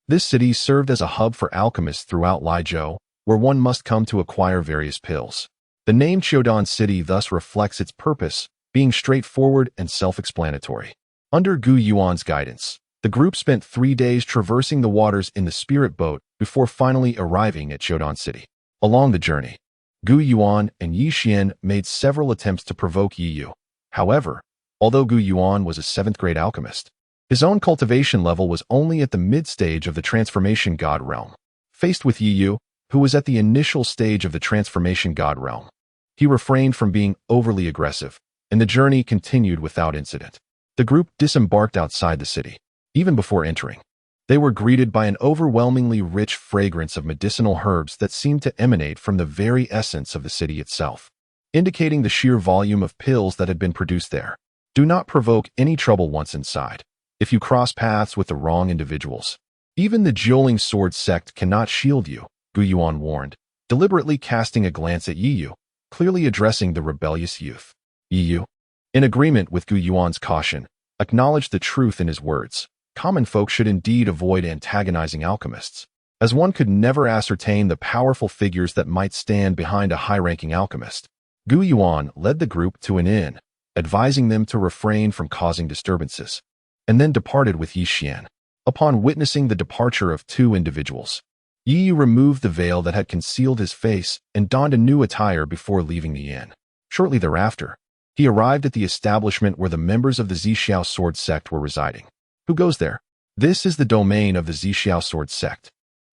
This city served as a hub for alchemists throughout Lai Zhou, where one must come to acquire various pills. The name Chodan City thus reflects its purpose, being straightforward and self-explanatory. Under Gu Yuan's guidance, the group spent 3 days traversing the waters in the spirit boat before finally arriving at Chodan City. Along the journey, Gu Yuan and Yi Xian made several attempts to provoke Yi Yu. However, although Gu Yuan was a 7th-grade alchemist, his own cultivation level was only at the mid-stage of the transformation god realm. Faced with Yi Yu, who was at the initial stage of the transformation god realm, he refrained from being overly aggressive, and the journey continued without incident. The group disembarked outside the city. Even before entering, they were greeted by an overwhelmingly rich fragrance of medicinal herbs that seemed to emanate from the very essence of the city itself, indicating the sheer volume of pills that had been produced there. Do not provoke any trouble once inside. If you cross paths with the wrong individuals, even the Jiuling sword sect cannot shield you, Gu Yuan warned, deliberately casting a glance at Yi Yu, clearly addressing the rebellious youth. Yi Yu, in agreement with Gu Yuan's caution, acknowledged the truth in his words. Common folk should indeed avoid antagonizing alchemists, as one could never ascertain the powerful figures that might stand behind a high-ranking alchemist. Gu Yuan led the group to an inn, advising them to refrain from causing disturbances, and then departed with Yi Xian. Upon witnessing the departure of 2 individuals, Yi Yu removed the veil that had concealed his face and donned a new attire before leaving the inn. Shortly thereafter, he arrived at the establishment where the members of the Zixiao sword sect were residing. Who goes there? This is the domain of the Zixiao sword sect.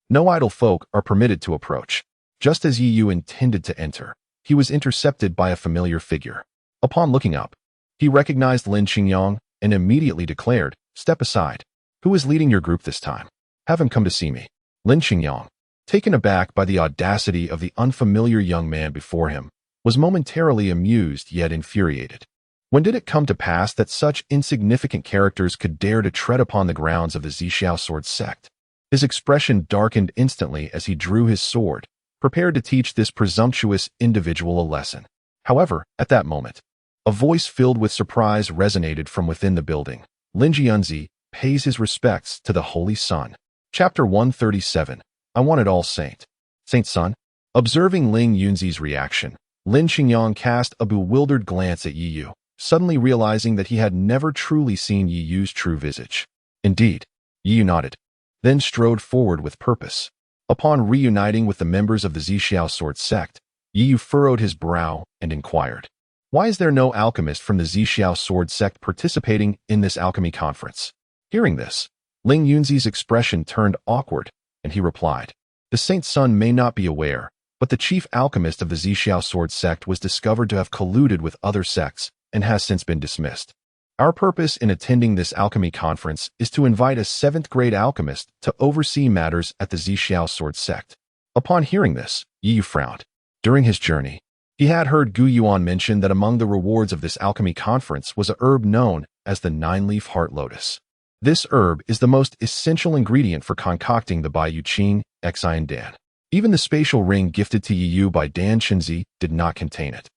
No idle folk are permitted to approach. Just as Yi Yu intended to enter, he was intercepted by a familiar figure. Upon looking up, he recognized Lin Qingyang and immediately declared, "Step aside. Who is leading your group this time? Have him come to see me." Lin Qingyang, taken aback by the audacity of the unfamiliar young man before him, was momentarily amused yet infuriated. When did it come to pass that such insignificant characters could dare to tread upon the grounds of the Zixiao sword sect? His expression darkened instantly as he drew his sword, prepared to teach this presumptuous individual a lesson. However, at that moment, a voice filled with surprise resonated from within the building. Lin Jianzi pays his respects to the Holy Sun. Chapter 137. I want it all, Saint. Saint Sun? Observing Ling Yunzi's reaction, Lin Qingyang cast a bewildered glance at Yi Yu, suddenly realizing that he had never truly seen Yi Yu's true visage. Indeed, Yi Yu nodded. then strode forward with purpose. Upon reuniting with the members of the Zixiao sword sect, Yi furrowed his brow and inquired, "Why is there no alchemist from the Zixiao sword sect participating in this alchemy conference?" Hearing this, Ling Yunzi's expression turned awkward, and he replied, "The Saint's son may not be aware, but the chief alchemist of the Zixiao sword sect was discovered to have colluded with other sects and has since been dismissed. Our purpose in attending this alchemy conference is to invite a 7th-grade alchemist to oversee matters at the Zixiao sword sect." Upon hearing this, Yi frowned. During his journey, he had heard Gu Yuan mention that among the rewards of this alchemy conference was a herb known as the 9-leaf heart lotus. This herb is the most essential ingredient for concocting the Baiyu Qing Xian Dan. Even the spatial ring gifted to Yi Yu by Dan Chenzi did not contain it.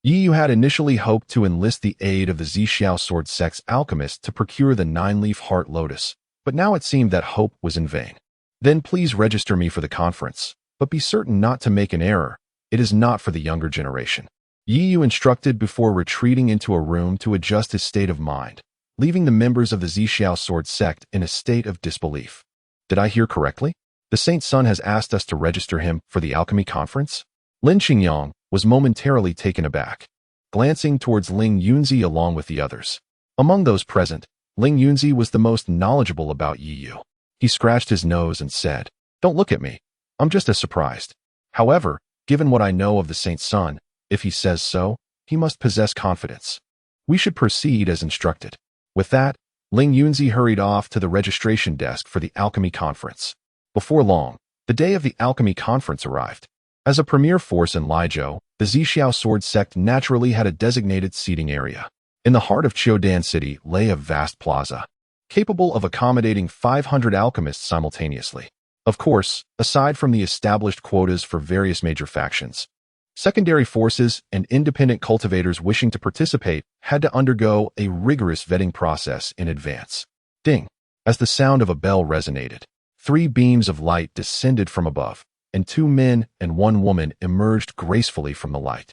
Yi Yu had initially hoped to enlist the aid of the Zixiao sword sect's alchemist to procure the 9-leaf heart lotus, but now it seemed that hope was in vain. "Then please register me for the conference, but be certain not to make an error. It is not for the younger generation," Yi Yu instructed before retreating into a room to adjust his state of mind, leaving the members of the Zixiao sword sect in a state of disbelief. "Did I hear correctly? The Saint's son has asked us to register him for the alchemy conference?" Lin Qingyang was momentarily taken aback, glancing towards Ling Yunzi along with the others. Among those present, Ling Yunzi was the most knowledgeable about Yi Yu. He scratched his nose and said, "Don't look at me. I'm just as surprised. However, given what I know of the Saint's son, if he says so, he must possess confidence. We should proceed as instructed." With that, Ling Yunzi hurried off to the registration desk for the alchemy conference. Before long, the day of the alchemy conference arrived. As a premier force in Lijiao, the Zixiao sword sect naturally had a designated seating area. In the heart of Qiudan City lay a vast plaza, capable of accommodating 500 alchemists simultaneously. Of course, aside from the established quotas for various major factions, secondary forces and independent cultivators wishing to participate had to undergo a rigorous vetting process in advance. Ding! As the sound of a bell resonated, 3 beams of light descended from above, and 2 men and 1 woman emerged gracefully from the light.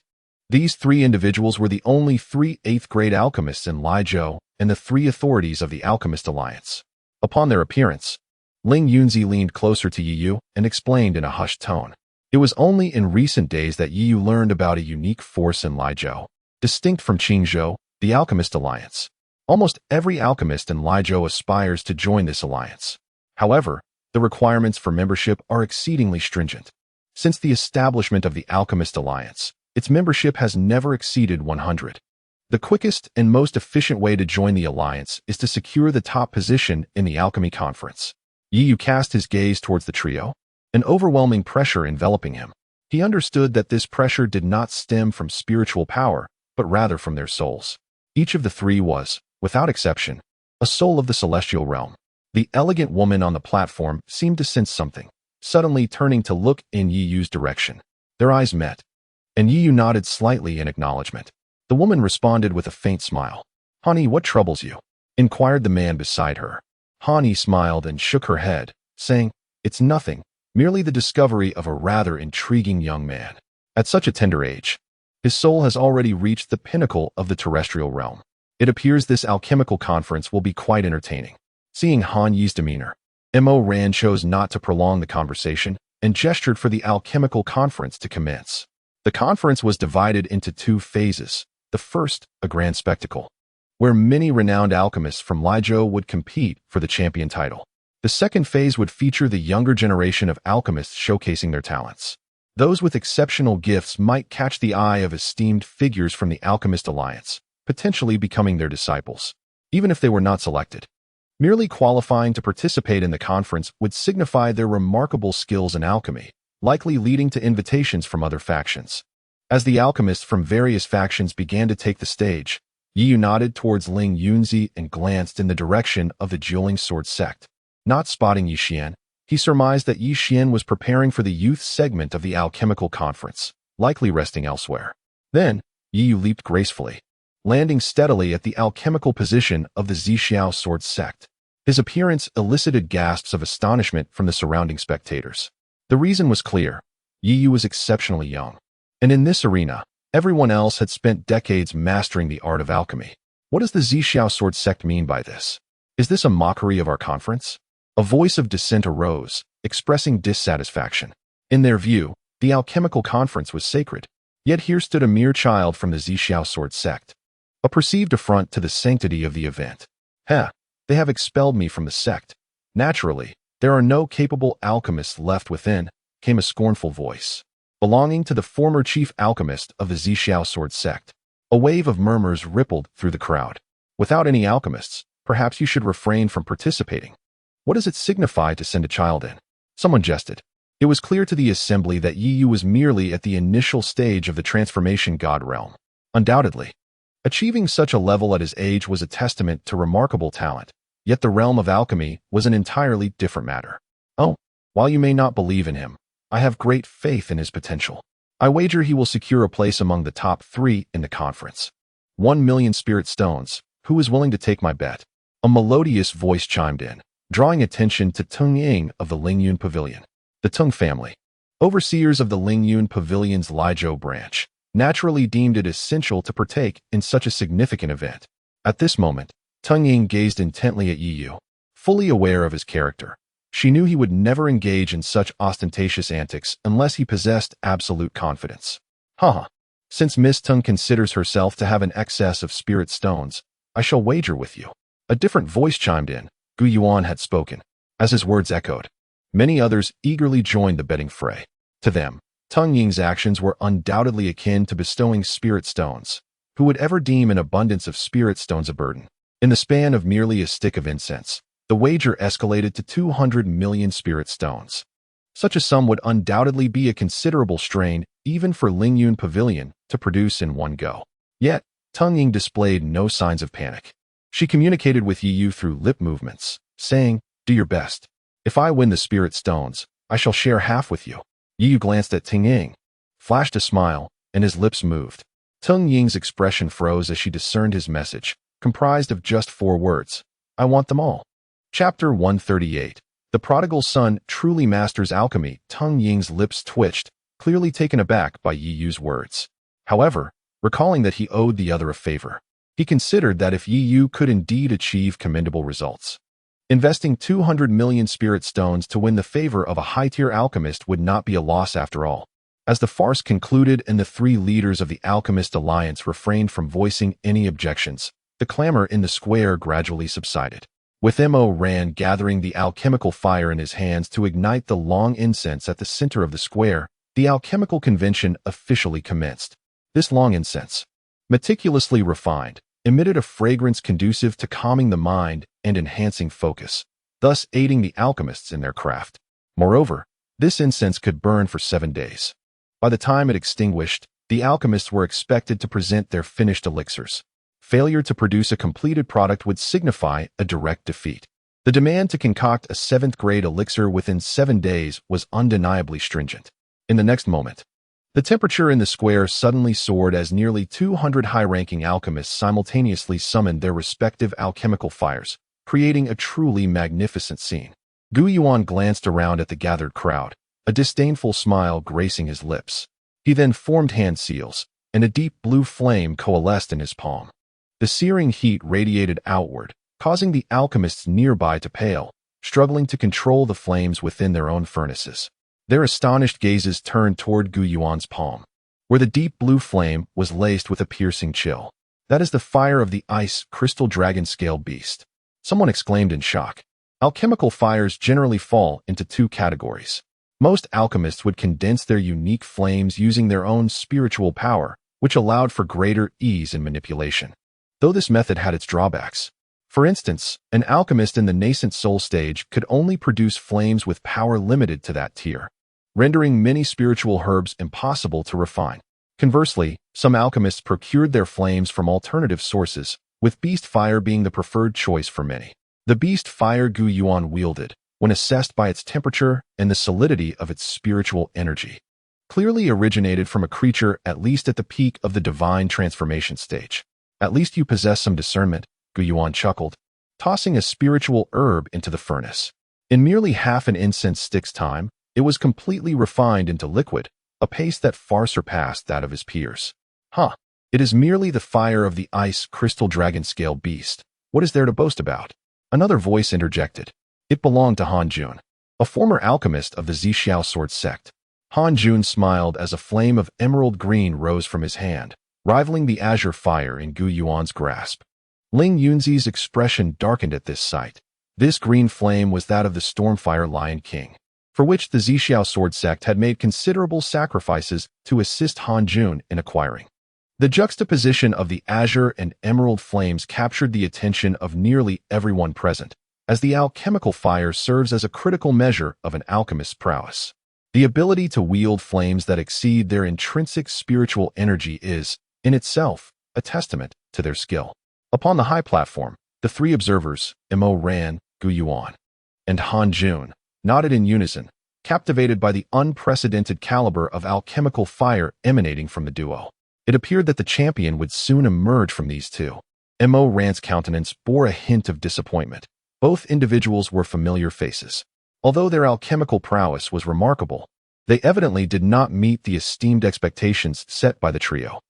These 3 individuals were the only 3 8th-grade alchemists in Lijiao and the 3 authorities of the Alchemist Alliance. Upon their appearance, Ling Yunzi leaned closer to Yi Yu and explained in a hushed tone. It was only in recent days that Yi Yu learned about a unique force in Lijiao, distinct from Qingzhou, the Alchemist Alliance. Almost every alchemist in Lijiao aspires to join this alliance. However, the requirements for membership are exceedingly stringent. Since the establishment of the Alchemist Alliance, its membership has never exceeded 100. The quickest and most efficient way to join the alliance is to secure the top position in the alchemy conference. Yi Yu cast his gaze towards the trio, an overwhelming pressure enveloping him. He understood that this pressure did not stem from spiritual power, but rather from their souls. Each of the 3 was, without exception, a soul of the celestial realm. The elegant woman on the platform seemed to sense something, suddenly turning to look in Yi Yu's direction. Their eyes met, and Yi Yu nodded slightly in acknowledgement. The woman responded with a faint smile. "Honey, what troubles you?" inquired the man beside her. Hani smiled and shook her head, saying, "It's nothing, merely the discovery of a rather intriguing young man. At such a tender age, his soul has already reached the pinnacle of the terrestrial realm. It appears this alchemical conference will be quite entertaining." Seeing Han Yi's demeanor, Mo Ran chose not to prolong the conversation and gestured for the alchemical conference to commence. The conference was divided into 2 phases. The first, a grand spectacle, where many renowned alchemists from Lijiao would compete for the champion title. The second phase would feature the younger generation of alchemists showcasing their talents. Those with exceptional gifts might catch the eye of esteemed figures from the Alchemist Alliance, potentially becoming their disciples, even if they were not selected. Merely qualifying to participate in the conference would signify their remarkable skills in alchemy, likely leading to invitations from other factions. As the alchemists from various factions began to take the stage, Yi Yu nodded towards Ling Yunzi and glanced in the direction of the dueling sword sect. Not spotting Yi Xian, he surmised that Yi Xian was preparing for the youth segment of the alchemical conference, likely resting elsewhere. Then, Yi Yu leaped gracefully, landing steadily at the alchemical position of the Zixiao sword sect. His appearance elicited gasps of astonishment from the surrounding spectators. The reason was clear. Yi Yu was exceptionally young, and in this arena, everyone else had spent decades mastering the art of alchemy. What does the Zixiao sword sect mean by this? Is this a mockery of our conference? A voice of dissent arose, expressing dissatisfaction. In their view, the alchemical conference was sacred, yet here stood a mere child from the Zixiao sword sect. A perceived affront to the sanctity of the event. They have expelled me from the sect. Naturally, there are no capable alchemists left within, came a scornful voice, belonging to the former chief alchemist of the Zixiao sword sect. A wave of murmurs rippled through the crowd. Without any alchemists, perhaps you should refrain from participating. What does it signify to send a child in? Someone jested. It was clear to the assembly that Yi Yu was merely at the initial stage of the transformation god realm. Undoubtedly, achieving such a level at his age was a testament to remarkable talent, yet the realm of alchemy was an entirely different matter. Oh, while you may not believe in him, I have great faith in his potential. I wager he will secure a place among the top 3 in the conference. 1,000,000 spirit stones. Who is willing to take my bet? A melodious voice chimed in, drawing attention to Tung Ying of the Lingyun Pavilion. The Tung family, overseers of the Lingyun Pavilion's Lijiu branch, naturally deemed it essential to partake in such a significant event. At this moment, Tung Ying gazed intently at Yi Yu, fully aware of his character. She knew he would never engage in such ostentatious antics unless he possessed absolute confidence. Since Miss Tung considers herself to have an excess of spirit stones, I shall wager with you. A different voice chimed in. Gu Yuan had spoken. As his words echoed, many others eagerly joined the betting fray. To them, Tung Ying's actions were undoubtedly akin to bestowing spirit stones. Who would ever deem an abundance of spirit stones a burden? In the span of merely a stick of incense, the wager escalated to 200 million spirit stones. Such a sum would undoubtedly be a considerable strain even for Lingyun Pavilion to produce in one go. Yet, Tung Ying displayed no signs of panic. She communicated with Yi Yu through lip movements, saying, "Do your best. If I win the spirit stones, I shall share half with you." Yi Yu glanced at Tung Ying, flashed a smile, and his lips moved. Tung Ying's expression froze as she discerned his message, comprised of just 4 words. I want them all. Chapter 138. The prodigal son truly masters alchemy. Tung Ying's lips twitched, clearly taken aback by Yi Yu's words. However, recalling that he owed the other a favor, he considered that if Yi Yu could indeed achieve commendable results, investing 200 million spirit stones to win the favor of a high-tier alchemist would not be a loss after all. As the farce concluded and the 3 leaders of the Alchemist Alliance refrained from voicing any objections, the clamor in the square gradually subsided. With Mo Ran gathering the alchemical fire in his hands to ignite the long incense at the center of the square, the alchemical convention officially commenced. This long incense, meticulously refined, emitted a fragrance conducive to calming the mind and enhancing focus, thus aiding the alchemists in their craft. Moreover, this incense could burn for 7 days. By the time it extinguished, the alchemists were expected to present their finished elixirs. Failure to produce a completed product would signify a direct defeat. The demand to concoct a 7th-grade elixir within 7 days was undeniably stringent. In the next moment, the temperature in the square suddenly soared as nearly 200 high-ranking alchemists simultaneously summoned their respective alchemical fires, creating a truly magnificent scene. Gu Yuan glanced around at the gathered crowd, a disdainful smile gracing his lips. He then formed hand seals, and a deep blue flame coalesced in his palm. The searing heat radiated outward, causing the alchemists nearby to pale, struggling to control the flames within their own furnaces. Their astonished gazes turned toward Gu Yuan's palm, where the deep blue flame was laced with a piercing chill. That is the fire of the ice crystal dragon scale beast. Someone exclaimed in shock. Alchemical fires generally fall into 2 categories. Most alchemists would condense their unique flames using their own spiritual power, which allowed for greater ease in manipulation. Though this method had its drawbacks. For instance, an alchemist in the nascent soul stage could only produce flames with power limited to that tier, rendering many spiritual herbs impossible to refine. Conversely, some alchemists procured their flames from alternative sources, with beast fire being the preferred choice for many. The beast fire Gu Yuan wielded, when assessed by its temperature and the solidity of its spiritual energy, clearly originated from a creature at least at the peak of the divine transformation stage. At least you possess some discernment, Gu Yuan chuckled, tossing a spiritual herb into the furnace. In merely half an incense stick's time, it was completely refined into liquid, a pace that far surpassed that of his peers. It is merely the fire of the ice crystal dragon scale beast. What is there to boast about? Another voice interjected. It belonged to Han Jun, a former alchemist of the Zixiao sword sect. Han Jun smiled as a flame of emerald green rose from his hand, rivaling the azure fire in Gu Yuan's grasp. Ling Yunzi's expression darkened at this sight. This green flame was that of the Stormfire Lion King, for which the Zixiao sword sect had made considerable sacrifices to assist Han Jun in acquiring. The juxtaposition of the azure and emerald flames captured the attention of nearly everyone present, as the alchemical fire serves as a critical measure of an alchemist's prowess. The ability to wield flames that exceed their intrinsic spiritual energy is, in itself, a testament to their skill. Upon the high platform, the three observers, Mo Ran, Gu Yuan, and Han Jun, nodded in unison, captivated by the unprecedented caliber of alchemical fire emanating from the duo. It appeared that the champion would soon emerge from these two. Mo Ran's countenance bore a hint of disappointment. Both individuals were familiar faces. Although their alchemical prowess was remarkable, they evidently did not meet the esteemed expectations set by the trio.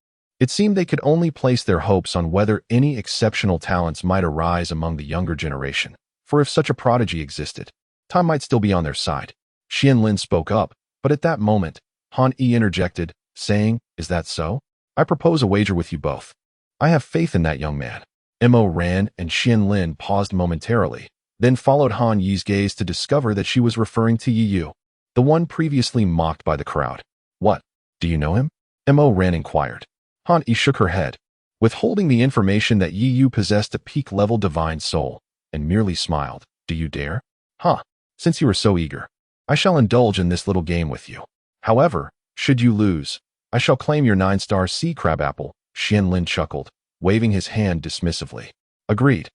It seemed they could only place their hopes on whether any exceptional talents might arise among the younger generation, for if such a prodigy existed, time might still be on their side. Qianlin spoke up, but at that moment, Han Yi interjected, saying, "Is that so? I propose a wager with you both. I have faith in that young man." Mo Ran and Qianlin paused momentarily, then followed Han Yi's gaze to discover that she was referring to Yi Yu, the one previously mocked by the crowd. "What? Do you know him?" Mo Ran inquired. Han Yi shook her head, withholding the information that Yi Yu possessed a peak-level divine soul, and merely smiled. "Do you dare?" "Huh. Since you are so eager, I shall indulge in this little game with you. However, should you lose, I shall claim your 9-star sea crab apple." Qianlin chuckled, waving his hand dismissively. "Agreed.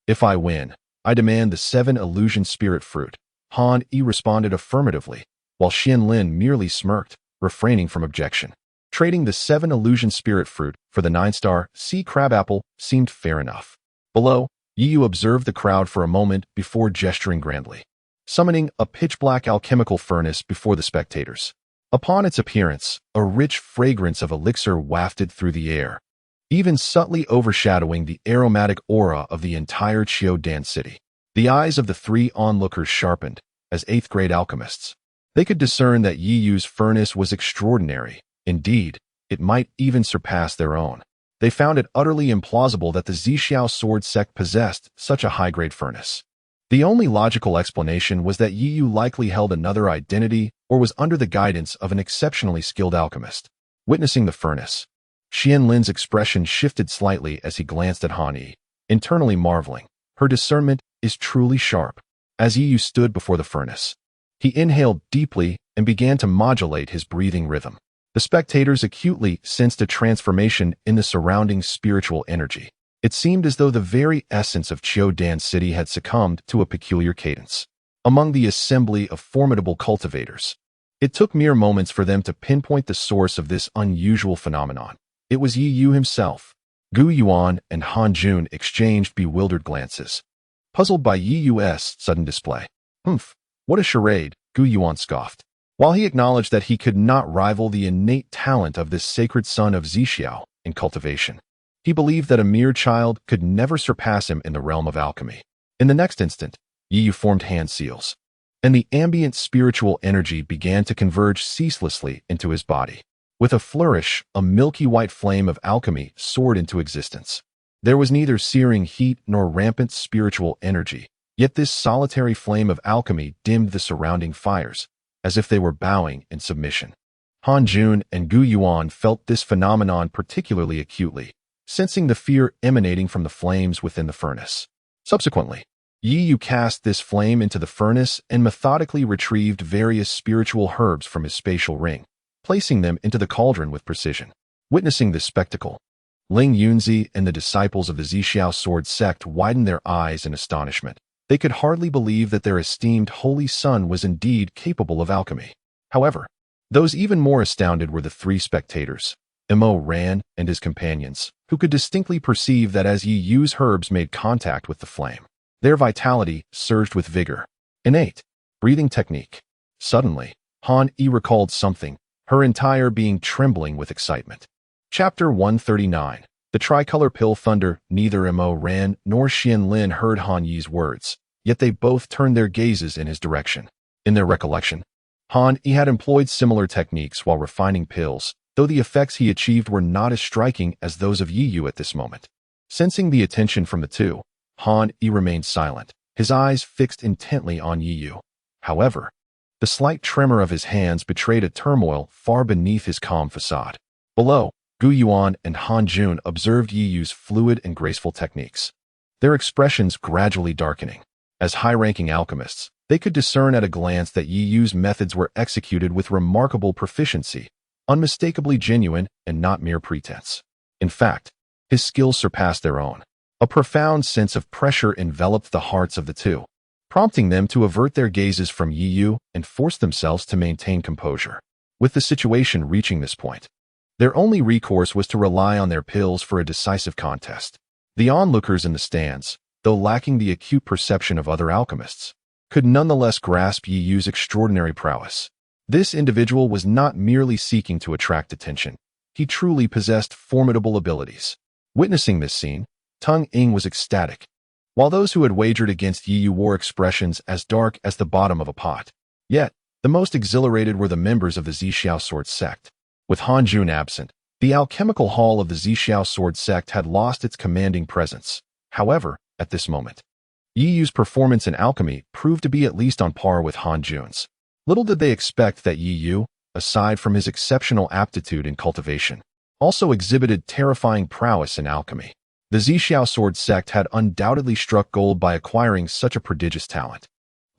If I win, I demand the 7 illusion spirit fruit." Han Yi responded affirmatively, while Qianlin merely smirked, refraining from objection. Trading the 7 illusion spirit fruit for the 9-star sea crab apple seemed fair enough. Below, Yi Yu observed the crowd for a moment before gesturing grandly, summoning a pitch-black alchemical furnace before the spectators. Upon its appearance, a rich fragrance of elixir wafted through the air, even subtly overshadowing the aromatic aura of the entire Qiudan city. The eyes of the 3 onlookers sharpened, as 8th-grade alchemists. They could discern that Yi Yu's furnace was extraordinary. Indeed, it might even surpass their own. They found it utterly implausible that the Zixiao sword sect possessed such a high-grade furnace. The only logical explanation was that Yi Yu likely held another identity or was under the guidance of an exceptionally skilled alchemist. Witnessing the furnace, Qianlin's expression shifted slightly as he glanced at Han Yi, internally marveling. Her discernment is truly sharp. As Yi Yu stood before the furnace, he inhaled deeply and began to modulate his breathing rhythm. The spectators acutely sensed a transformation in the surrounding spiritual energy. It seemed as though the very essence of Qiudan City had succumbed to a peculiar cadence. Among the assembly of formidable cultivators, it took mere moments for them to pinpoint the source of this unusual phenomenon. It was Yi Yu himself. Gu Yuan and Han Jun exchanged bewildered glances, puzzled by Yi Yu's sudden display. "Humph, what a charade," Gu Yuan scoffed. While he acknowledged that he could not rival the innate talent of this sacred son of Zixiao in cultivation, he believed that a mere child could never surpass him in the realm of alchemy. In the next instant, Yi Yu formed hand seals, and the ambient spiritual energy began to converge ceaselessly into his body. With a flourish, a milky white flame of alchemy soared into existence. There was neither searing heat nor rampant spiritual energy, yet this solitary flame of alchemy dimmed the surrounding fires, as if they were bowing in submission. Han Jun and Gu Yuan felt this phenomenon particularly acutely, sensing the fear emanating from the flames within the furnace. Subsequently, Yi Yu cast this flame into the furnace and methodically retrieved various spiritual herbs from his spatial ring, placing them into the cauldron with precision. Witnessing this spectacle, Ling Yunzi and the disciples of the Zixiao sword sect widened their eyes in astonishment. They could hardly believe that their esteemed holy son was indeed capable of alchemy. However, those even more astounded were the 3 spectators, Mo Ran and his companions, who could distinctly perceive that as Yi Yu's herbs made contact with the flame, their vitality surged with vigor. Innate breathing technique. Suddenly, Han Yi recalled something, her entire being trembling with excitement. Chapter 139. The Tricolor Pill Thunder. Neither Mo Ran nor Qianlin heard Han Yi's words. yet they both turned their gazes in his direction. In their recollection, he had employed similar techniques while refining pills, though the effects he achieved were not as striking as those of Yi at this moment. Sensing the attention from the two, He remained silent, his eyes fixed intently on Yi. However, the slight tremor of his hands betrayed a turmoil far beneath his calm facade. Below, Gu Yuan and Han Jun observed Yi's fluid and graceful techniques, their expressions gradually darkening. As high-ranking alchemists, they could discern at a glance that Yi's methods were executed with remarkable proficiency, unmistakably genuine and not mere pretense. In fact, his skills surpassed their own. A profound sense of pressure enveloped the hearts of the two, prompting them to avert their gazes from Yi and force themselves to maintain composure. With the situation reaching this point, their only recourse was to rely on their pills for a decisive contest. The onlookers in the stands, though lacking the acute perception of other alchemists, could nonetheless grasp Yi's extraordinary prowess. This individual was not merely seeking to attract attention. He truly possessed formidable abilities. Witnessing this scene, Tung Ying was ecstatic, while those who had wagered against Yi wore expressions as dark as the bottom of a pot. Yet, the most exhilarated were the members of the Zixiao sword sect. With Han Jun absent, the alchemical hall of the Zixiao sword sect had lost its commanding presence. However, at this moment, Yi's performance in alchemy proved to be at least on par with Han Jun's. Little did they expect that Yi, aside from his exceptional aptitude in cultivation, also exhibited terrifying prowess in alchemy. The Zixiao sword sect had undoubtedly struck gold by acquiring such a prodigious talent.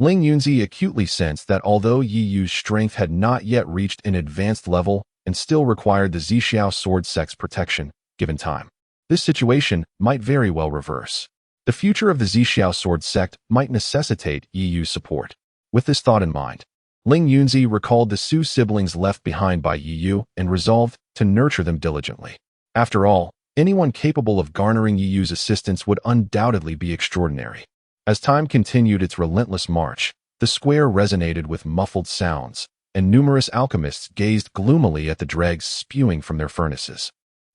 Ling Yunzi acutely sensed that although Yi's strength had not yet reached an advanced level and still required the Zixiao sword sect's protection, given time, this situation might very well reverse. The future of the Zixiao sword sect might necessitate Yi's support. With this thought in mind, Ling Yunzi recalled the Su siblings left behind by Yi and resolved to nurture them diligently. After all, anyone capable of garnering Yi's assistance would undoubtedly be extraordinary. As time continued its relentless march, the square resonated with muffled sounds, and numerous alchemists gazed gloomily at the dregs spewing from their furnaces.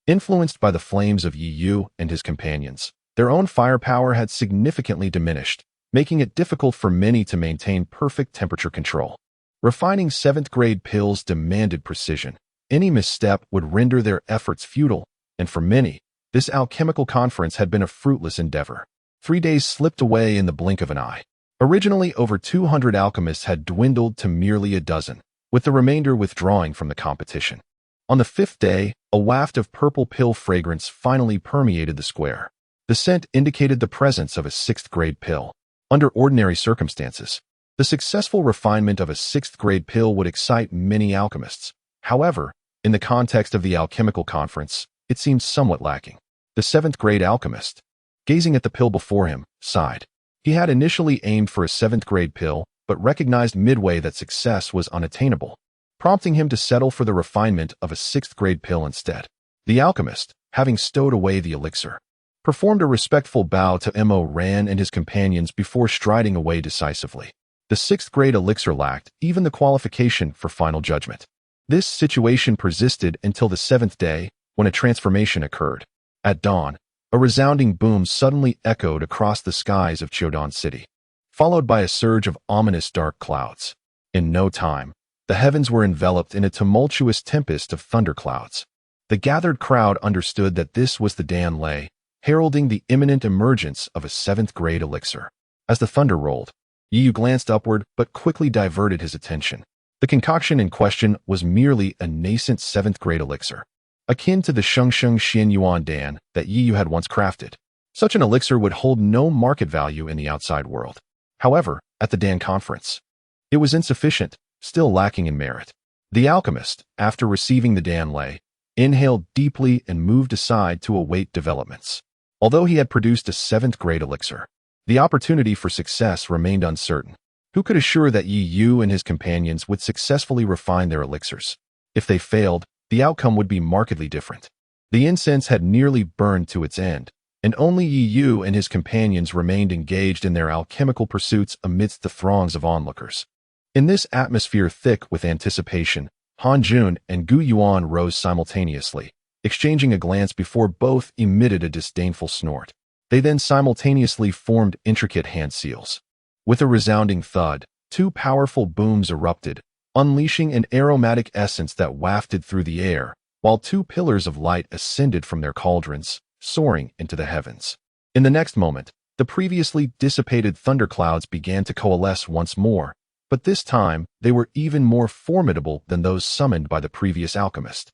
Influenced by the flames of Yi and his companions, their own firepower had significantly diminished, making it difficult for many to maintain perfect temperature control. Refining 7th-grade pills demanded precision. Any misstep would render their efforts futile, and for many, this alchemical conference had been a fruitless endeavor. 3 days slipped away in the blink of an eye. Originally, over 200 alchemists had dwindled to merely a dozen, with the remainder withdrawing from the competition. On the 5th day, a waft of purple pill fragrance finally permeated the square. The scent indicated the presence of a 6th-grade pill. Under ordinary circumstances, the successful refinement of a 6th-grade pill would excite many alchemists. However, in the context of the alchemical conference, it seemed somewhat lacking. The 7th-grade alchemist, gazing at the pill before him, sighed. He had initially aimed for a 7th-grade pill, but recognized midway that success was unattainable, prompting him to settle for the refinement of a 6th-grade pill instead. The alchemist, having stowed away the elixir, performed a respectful bow to Mo Ran and his companions before striding away decisively. The 6th-grade elixir lacked even the qualification for final judgment. This situation persisted until the 7th day, when a transformation occurred. At dawn, a resounding boom suddenly echoed across the skies of Chiodon City, followed by a surge of ominous dark clouds. In no time, the heavens were enveloped in a tumultuous tempest of thunderclouds. The gathered crowd understood that this was the Dan Lei, heralding the imminent emergence of a 7th-grade elixir. As the thunder rolled, Yi glanced upward but quickly diverted his attention. The concoction in question was merely a nascent 7th-grade elixir, akin to the Shengsheng Xian Yuan Dan that Yi had once crafted. Such an elixir would hold no market value in the outside world. However, at the Dan conference, it was insufficient, still lacking in merit. The alchemist, after receiving the Dan Lei, inhaled deeply and moved aside to await developments. Although he had produced a 7th-grade elixir, the opportunity for success remained uncertain. Who could assure that Yi and his companions would successfully refine their elixirs? If they failed, the outcome would be markedly different. The incense had nearly burned to its end, and only Yi and his companions remained engaged in their alchemical pursuits amidst the throngs of onlookers. In this atmosphere thick with anticipation, Han Jun and Gu Yuan rose simultaneously, exchanging a glance before both emitted a disdainful snort. They then simultaneously formed intricate hand seals. With a resounding thud, two powerful booms erupted, unleashing an aromatic essence that wafted through the air, while two pillars of light ascended from their cauldrons, soaring into the heavens. In the next moment, the previously dissipated thunderclouds began to coalesce once more, but this time they were even more formidable than those summoned by the previous alchemist.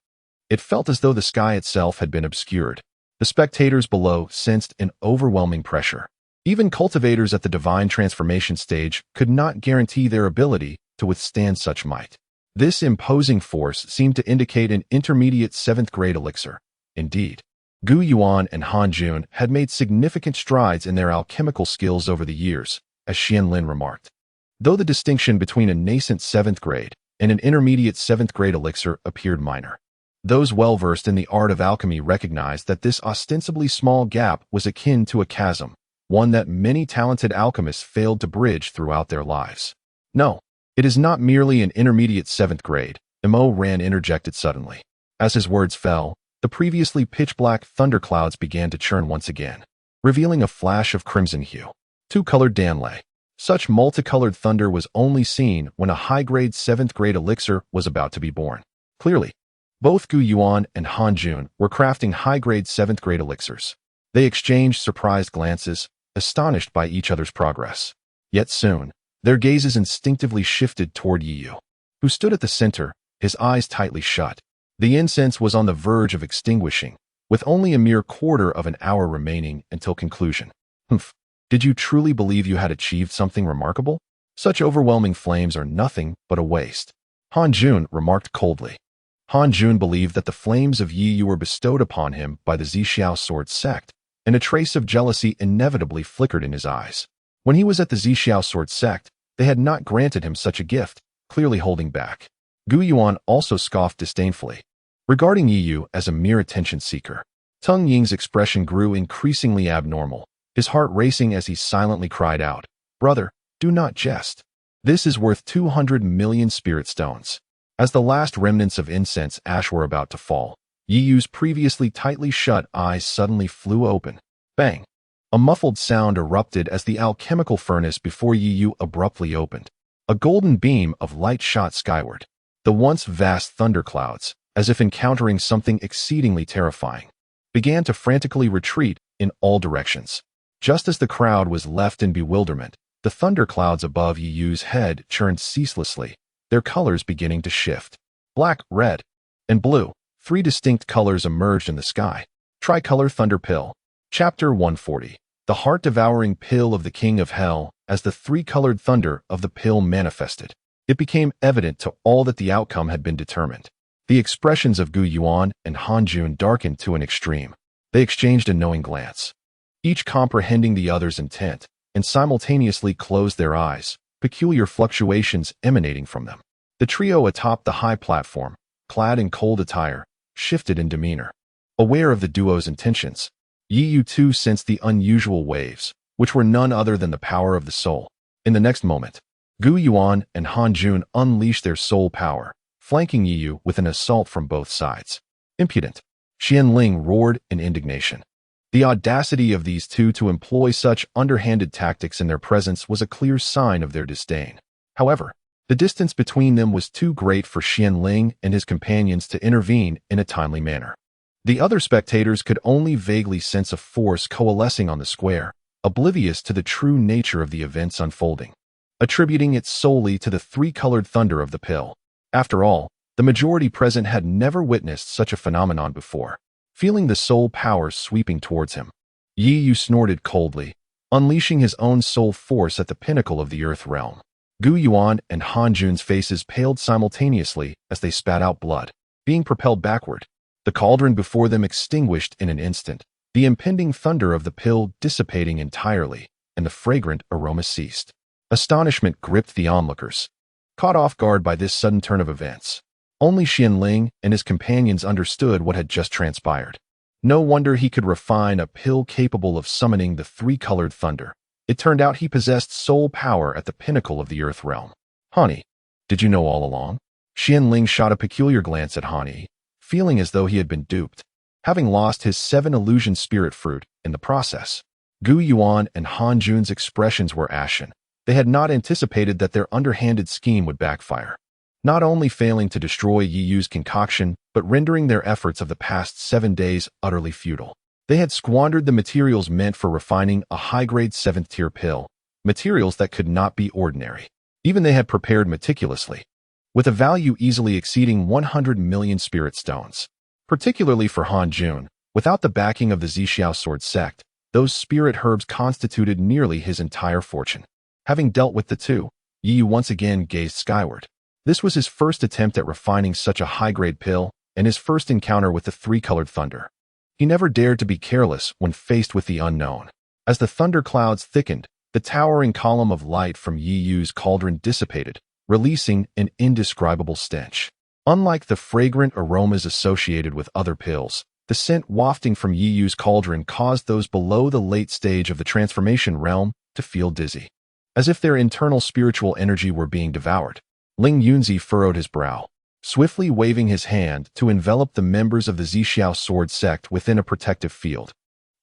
It felt as though the sky itself had been obscured. The spectators below sensed an overwhelming pressure. Even cultivators at the divine transformation stage could not guarantee their ability to withstand such might. This imposing force seemed to indicate an intermediate 7th grade elixir. Indeed, Gu Yuan and Han Jun had made significant strides in their alchemical skills over the years, as Xianlin remarked. Though the distinction between a nascent 7th grade and an intermediate 7th grade elixir appeared minor, those well-versed in the art of alchemy recognized that this ostensibly small gap was akin to a chasm, one that many talented alchemists failed to bridge throughout their lives. No, it is not merely an intermediate 7th grade, Mo Ran interjected suddenly. As his words fell, the previously pitch-black thunderclouds began to churn once again, revealing a flash of crimson hue. Two-colored Danlei. Such multicolored thunder was only seen when a high-grade 7th grade elixir was about to be born. Clearly, both Gu Yuan and Han Jun were crafting high-grade 7th grade elixirs. They exchanged surprised glances, astonished by each other's progress. Yet soon, their gazes instinctively shifted toward Yi Yu, who stood at the center, his eyes tightly shut. The incense was on the verge of extinguishing, with only a mere quarter of an hour remaining until conclusion. Humph, did you truly believe you had achieved something remarkable? Such overwhelming flames are nothing but a waste, Han Jun remarked coldly. Han Jun believed that the flames of Yi Yu were bestowed upon him by the Zixiao sword sect, and a trace of jealousy inevitably flickered in his eyes. When he was at the Zixiao sword sect, they had not granted him such a gift, clearly holding back. Gu Yuan also scoffed disdainfully, regarding Yi Yu as a mere attention seeker. Tung Ying's expression grew increasingly abnormal, his heart racing as he silently cried out, "Brother, do not jest. This is worth 200 million spirit stones." As the last remnants of incense ash were about to fall, Yi Yu's previously tightly shut eyes suddenly flew open. Bang! A muffled sound erupted as the alchemical furnace before Yi Yu abruptly opened. A golden beam of light shot skyward. The once vast thunderclouds, as if encountering something exceedingly terrifying, began to frantically retreat in all directions. Just as the crowd was left in bewilderment, the thunderclouds above Yi Yu's head churned ceaselessly, their colors beginning to shift. Black, red, and blue, three distinct colors emerged in the sky. Tricolor Thunder Pill. Chapter 140. The heart-devouring pill of the King of Hell. As the three-colored thunder of the pill manifested, it became evident to all that the outcome had been determined. The expressions of Gu Yuan and Han Jun darkened to an extreme. They exchanged a knowing glance, each comprehending the other's intent, and simultaneously closed their eyes, peculiar fluctuations emanating from them. The trio atop the high platform, clad in cold attire, shifted in demeanor. Aware of the duo's intentions, Yi Yu too sensed the unusual waves, which were none other than the power of the soul. In the next moment, Gu Yuan and Han Jun unleashed their soul power, flanking Yi Yu with an assault from both sides. Impudent! Xianling roared in indignation. The audacity of these two to employ such underhanded tactics in their presence was a clear sign of their disdain. However, the distance between them was too great for Xianling and his companions to intervene in a timely manner. The other spectators could only vaguely sense a force coalescing on the square, oblivious to the true nature of the events unfolding, attributing it solely to the three-colored thunder of the pill. After all, the majority present had never witnessed such a phenomenon before. Feeling the soul power sweeping towards him, Yi Yu snorted coldly, unleashing his own soul force at the pinnacle of the earth realm. Gu Yuan and Han Jun's faces paled simultaneously as they spat out blood, being propelled backward. The cauldron before them extinguished in an instant, the impending thunder of the pill dissipating entirely, and the fragrant aroma ceased. Astonishment gripped the onlookers, caught off guard by this sudden turn of events. Only Xianling and his companions understood what had just transpired. No wonder he could refine a pill capable of summoning the three-colored thunder. It turned out he possessed soul power at the pinnacle of the earth realm. Hani, did you know all along? Xianling shot a peculiar glance at Hani, feeling as though he had been duped, having lost his 7 illusion spirit fruit in the process. Gu Yuan and Han Jun's expressions were ashen, They had not anticipated that their underhanded scheme would backfire, not only failing to destroy Yi Yu's concoction, but rendering their efforts of the past 7 days utterly futile. They had squandered the materials meant for refining a high-grade 7th-tier pill, materials that could not be ordinary. Even they had prepared meticulously, with a value easily exceeding 100 million spirit stones. Particularly for Han Jun, without the backing of the Zixiao sword sect, those spirit herbs constituted nearly his entire fortune. Having dealt with the two, Yi Yu once again gazed skyward. This was his first attempt at refining such a high-grade pill, and his first encounter with the three-colored thunder. He never dared to be careless when faced with the unknown. As the thunder clouds thickened, the towering column of light from Yi Yu's cauldron dissipated, releasing an indescribable stench. Unlike the fragrant aromas associated with other pills, the scent wafting from Yi Yu's cauldron caused those below the late stage of the transformation realm to feel dizzy, as if their internal spiritual energy were being devoured. Ling Yunzi furrowed his brow, swiftly waving his hand to envelop the members of the Zixiao sword sect within a protective field.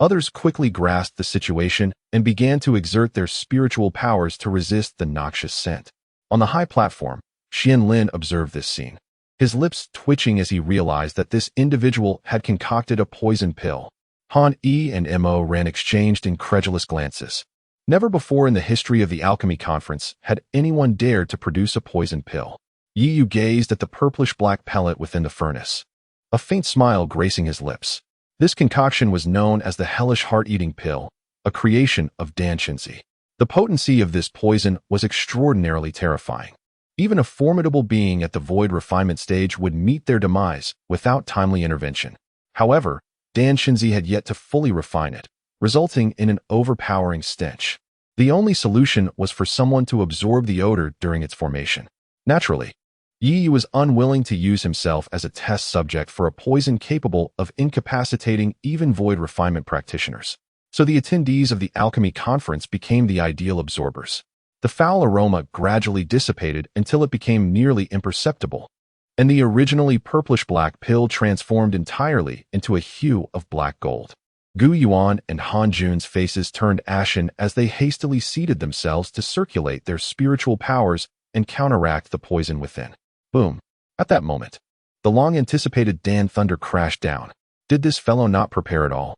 Others quickly grasped the situation and began to exert their spiritual powers to resist the noxious scent. On the high platform, Xian Lin observed this scene, his lips twitching as he realized that this individual had concocted a poison pill. Han Yi and Mo Ran exchanged incredulous glances. Never before in the history of the alchemy conference had anyone dared to produce a poison pill. Yi Yu gazed at the purplish-black pellet within the furnace, a faint smile gracing his lips. This concoction was known as the hellish heart-eating pill, a creation of Dan Qinzi. The potency of this poison was extraordinarily terrifying. Even a formidable being at the void refinement stage would meet their demise without timely intervention. However, Dan Qinzi had yet to fully refine it, resulting in an overpowering stench. The only solution was for someone to absorb the odor during its formation. Naturally, Yi Yu was unwilling to use himself as a test subject for a poison capable of incapacitating even void refinement practitioners. So the attendees of the alchemy conference became the ideal absorbers. The foul aroma gradually dissipated until it became nearly imperceptible, and the originally purplish-black pill transformed entirely into a hue of black gold. Gu Yuan and Han Jun's faces turned ashen as they hastily seated themselves to circulate their spiritual powers and counteract the poison within. Boom. At that moment, the long-anticipated Dan Thunder crashed down. Did this fellow not prepare at all?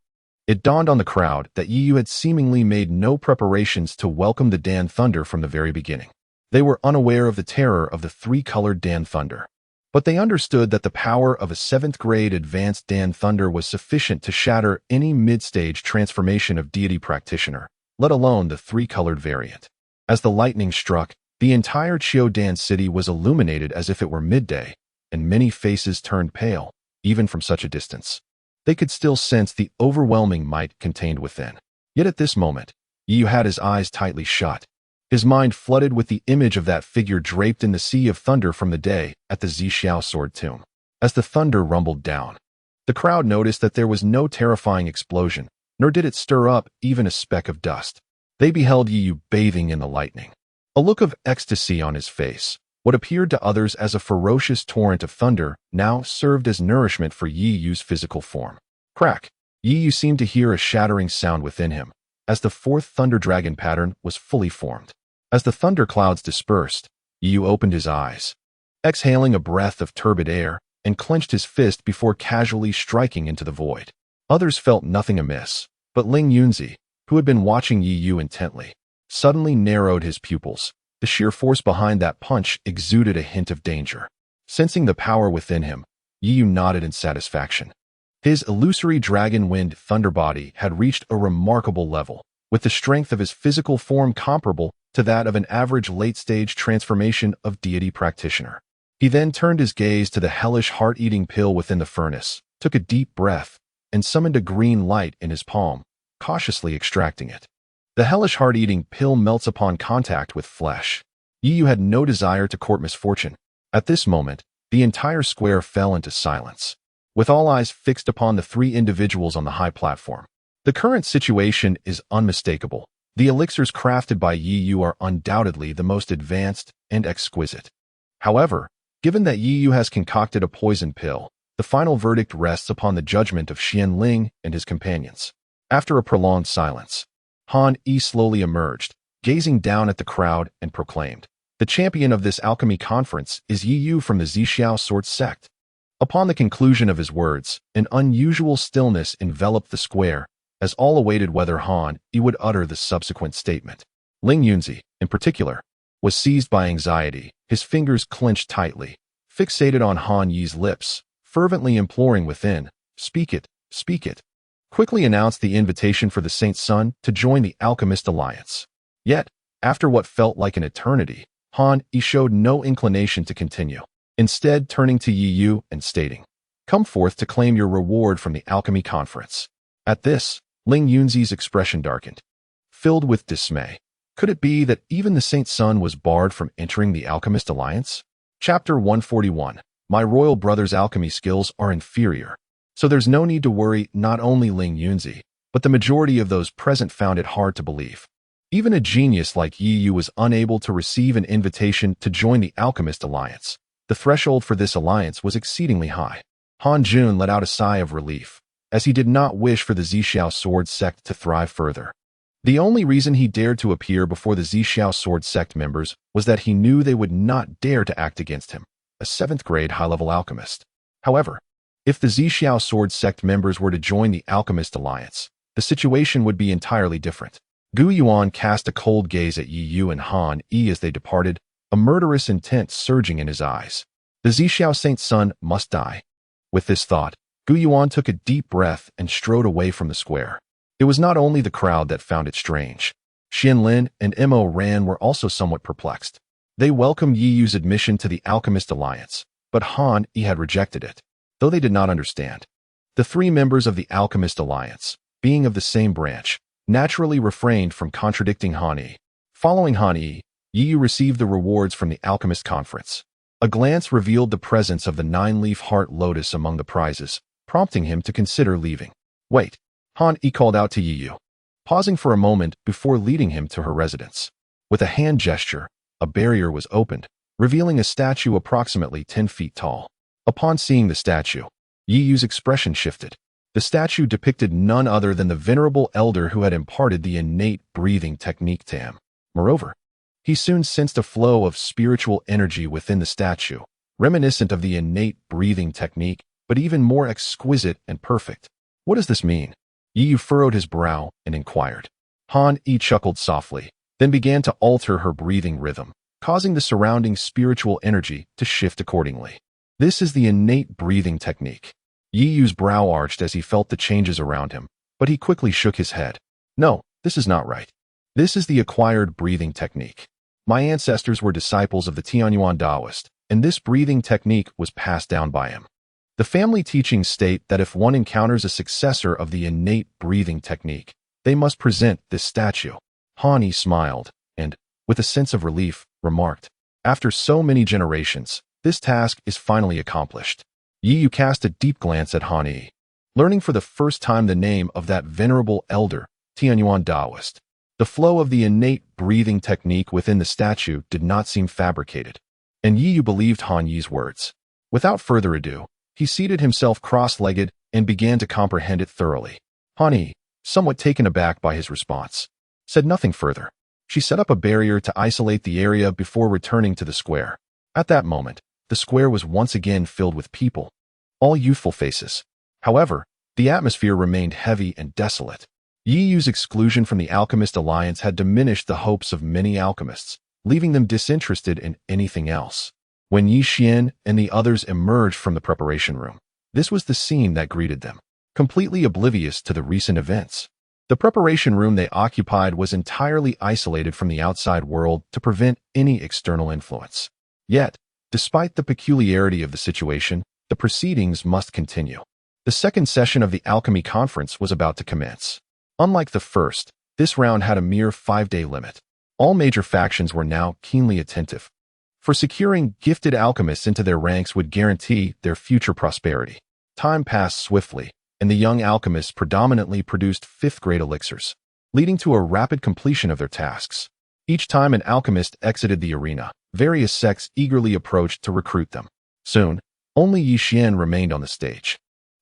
It dawned on the crowd that Yi Yu had seemingly made no preparations to welcome the Dan Thunder from the very beginning. They were unaware of the terror of the three-colored Dan Thunder, but they understood that the power of a 7th-grade advanced Dan Thunder was sufficient to shatter any mid-stage transformation of deity practitioner, let alone the three-colored variant. As the lightning struck, the entire Qiudan city was illuminated as if it were midday, and many faces turned pale, even from such a distance. They could still sense the overwhelming might contained within. Yet at this moment, Yi Yu had his eyes tightly shut, his mind flooded with the image of that figure draped in the sea of thunder from the day at the Zixiao sword tomb. As the thunder rumbled down, the crowd noticed that there was no terrifying explosion, nor did it stir up even a speck of dust. They beheld Yi Yu bathing in the lightning, a look of ecstasy on his face. What appeared to others as a ferocious torrent of thunder now served as nourishment for Yi Yu's physical form. Crack! Yi Yu seemed to hear a shattering sound within him, as the 4th thunder dragon pattern was fully formed. As the thunder clouds dispersed, Yi Yu opened his eyes, exhaling a breath of turbid air, and clenched his fist before casually striking into the void. Others felt nothing amiss, but Ling Yunzi, who had been watching Yi Yu intently, suddenly narrowed his pupils. The sheer force behind that punch exuded a hint of danger. Sensing the power within him, Yi Yu nodded in satisfaction. His illusory dragon wind thunder body had reached a remarkable level, with the strength of his physical form comparable to that of an average late-stage transformation of deity practitioner. He then turned his gaze to the hellish heart-eating pill within the furnace, took a deep breath, and summoned a green light in his palm, cautiously extracting it. The hellish heart-eating pill melts upon contact with flesh. Yi Yu had no desire to court misfortune. At this moment, the entire square fell into silence, with all eyes fixed upon the 3 individuals on the high platform. The current situation is unmistakable. The elixirs crafted by Yi Yu are undoubtedly the most advanced and exquisite. However, given that Yi Yu has concocted a poison pill, the final verdict rests upon the judgment of Xian Ling and his companions. After a prolonged silence, Han Yi slowly emerged, gazing down at the crowd, and proclaimed, "The champion of this alchemy conference is Yi Yu from the Zixiao Sword Sect." Upon the conclusion of his words, an unusual stillness enveloped the square, as all awaited whether Han Yi would utter the subsequent statement. Ling Yunzi, in particular, was seized by anxiety, his fingers clenched tightly, fixated on Han Yi's lips, fervently imploring within, "Speak it, speak it." Quickly announced the invitation for the Saint's son to join the Alchemist Alliance. Yet, after what felt like an eternity, Han Yi showed no inclination to continue, instead turning to Yi Yu and stating, "Come forth to claim your reward from the Alchemy Conference." At this, Ling Yunzi's expression darkened, filled with dismay. Could it be that even the Saint's son was barred from entering the Alchemist Alliance? Chapter 141. My royal brother's alchemy skills are inferior. So there's no need to worry. Not only Ling Yunzi, but the majority of those present found it hard to believe. Even a genius like Yi Yu was unable to receive an invitation to join the Alchemist Alliance. The threshold for this alliance was exceedingly high. Han Jun let out a sigh of relief, as he did not wish for the Zixiao Sword Sect to thrive further. The only reason he dared to appear before the Zixiao Sword Sect members was that he knew they would not dare to act against him, a 7th-grade high-level alchemist. However, if the Zixiao Sword Sect members were to join the Alchemist Alliance, the situation would be entirely different. Gu Yuan cast a cold gaze at Yi Yu and Han Yi as they departed, a murderous intent surging in his eyes. The Zixiao Saint's son must die. With this thought, Gu Yuan took a deep breath and strode away from the square. It was not only the crowd that found it strange. Xian Lin and Mo Ran were also somewhat perplexed. They welcomed Yi Yu's admission to the Alchemist Alliance, but Han Yi had rejected it, though they did not understand. The 3 members of the Alchemist Alliance, being of the same branch, naturally refrained from contradicting Han Yi. Following Han Yi, Yi Yu received the rewards from the Alchemist Conference. A glance revealed the presence of the 9-leaf heart lotus among the prizes, prompting him to consider leaving. "Wait," Han Yi called out to Yi Yu, pausing for a moment before leading him to her residence. With a hand gesture, a barrier was opened, revealing a statue approximately 10 feet tall. Upon seeing the statue, Yi Yu's expression shifted. The statue depicted none other than the venerable elder who had imparted the innate breathing technique to him. Moreover, he soon sensed a flow of spiritual energy within the statue, reminiscent of the innate breathing technique, but even more exquisite and perfect. What does this mean? Yi Yu furrowed his brow and inquired. Han Yi chuckled softly, then began to alter her breathing rhythm, causing the surrounding spiritual energy to shift accordingly. This is the innate breathing technique. Yi Yu's brow arched as he felt the changes around him, but he quickly shook his head. "No, this is not right. This is the acquired breathing technique. My ancestors were disciples of the Tianyuan Taoist, and this breathing technique was passed down by him. The family teachings state that if one encounters a successor of the innate breathing technique, they must present this statue." Han Yi smiled and, with a sense of relief, remarked, "After so many generations, this task is finally accomplished." Yi Yu cast a deep glance at Han Yi, learning for the first time the name of that venerable elder, Tianyuan Taoist. The flow of the innate breathing technique within the statue did not seem fabricated, and Yi Yu believed Han Yi's words. Without further ado, he seated himself cross-legged and began to comprehend it thoroughly. Han Yi, somewhat taken aback by his response, said nothing further. She set up a barrier to isolate the area before returning to the square. At that moment, the square was once again filled with people, all youthful faces. However, the atmosphere remained heavy and desolate. Yi Yu's exclusion from the Alchemist Alliance had diminished the hopes of many alchemists, leaving them disinterested in anything else. When Yi Xian and the others emerged from the preparation room, this was the scene that greeted them, completely oblivious to the recent events. The preparation room they occupied was entirely isolated from the outside world to prevent any external influence. Yet, despite the peculiarity of the situation, the proceedings must continue. The second session of the Alchemy Conference was about to commence. Unlike the first, this round had a mere 5-day limit. All major factions were now keenly attentive, for securing gifted alchemists into their ranks would guarantee their future prosperity. Time passed swiftly, and the young alchemists predominantly produced 5th-grade elixirs, leading to a rapid completion of their tasks. Each time an alchemist exited the arena, various sects eagerly approached to recruit them. Soon, only Yi Xian remained on the stage.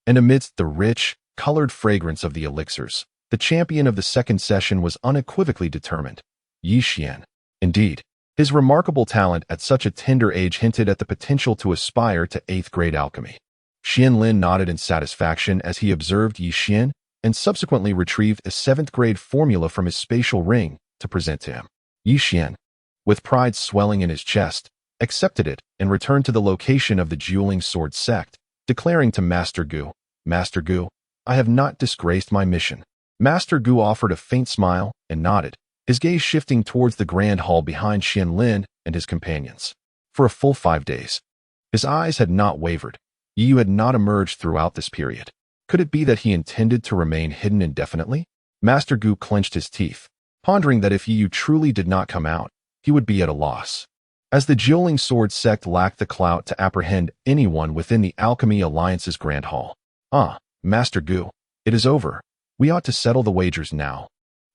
And amidst the rich, colored fragrance of the elixirs, the champion of the second session was unequivocally determined. Yi Xian. Indeed, his remarkable talent at such a tender age hinted at the potential to aspire to 8th grade alchemy. Xian Lin nodded in satisfaction as he observed Yi Xian and subsequently retrieved a 7th grade formula from his spatial ring to present to him. Yi Xian, with pride swelling in his chest, accepted it and returned to the location of the dueling sword sect, declaring to Master Gu, "Master Gu, I have not disgraced my mission." Master Gu offered a faint smile and nodded, his gaze shifting towards the grand hall behind Xian Lin and his companions. For a full 5 days, his eyes had not wavered. Yi Yu had not emerged throughout this period. Could it be that he intended to remain hidden indefinitely? Master Gu clenched his teeth, pondering that if Yi Yu truly did not come out, he would be at a loss. As the dueling sword sect lacked the clout to apprehend anyone within the Alchemy Alliance's Grand Hall. Master Gu, it is over. We ought to settle the wagers now,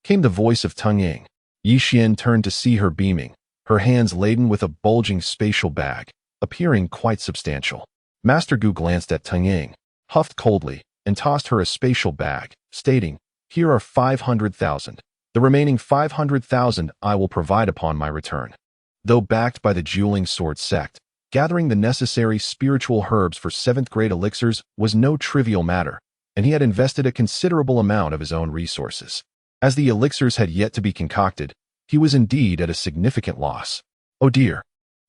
came the voice of Teng Ying. Yi Xian turned to see her beaming, her hands laden with a bulging spatial bag, appearing quite substantial. Master Gu glanced at Teng Ying, huffed coldly, and tossed her a spatial bag, stating, "Here are 500,000. The remaining 500,000 I will provide upon my return." Though backed by the dueling sword sect, gathering the necessary spiritual herbs for 7th grade elixirs was no trivial matter, and he had invested a considerable amount of his own resources. As the elixirs had yet to be concocted, he was indeed at a significant loss. Oh dear!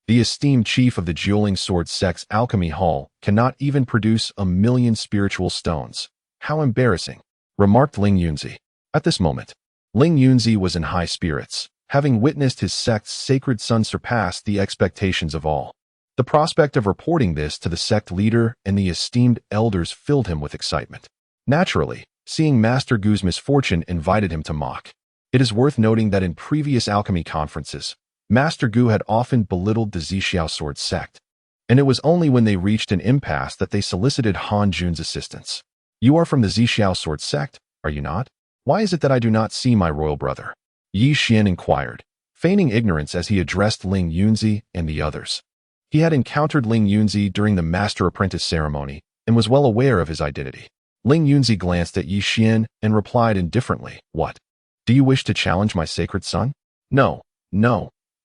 The esteemed chief of the dueling sword sect's alchemy hall cannot even produce 1,000,000 spiritual stones. How embarrassing, remarked Ling Yunzi. At this moment, Ling Yunzi was in high spirits, having witnessed his sect's sacred son surpass the expectations of all. The prospect of reporting this to the sect leader and the esteemed elders filled him with excitement. Naturally, seeing Master Gu's misfortune invited him to mock. It is worth noting that in previous alchemy conferences, Master Gu had often belittled the Zixiao sword sect, and it was only when they reached an impasse that they solicited Han Jun's assistance. "You are from the Zixiao sword sect, are you not? Why is it that I do not see my royal brother?" Yi Xian inquired, feigning ignorance as he addressed Ling Yunzi and the others. He had encountered Ling Yunzi during the master-apprentice ceremony and was well aware of his identity. Ling Yunzi glanced at Yi Xian and replied indifferently, "What? Do you wish to challenge my sacred son?" No.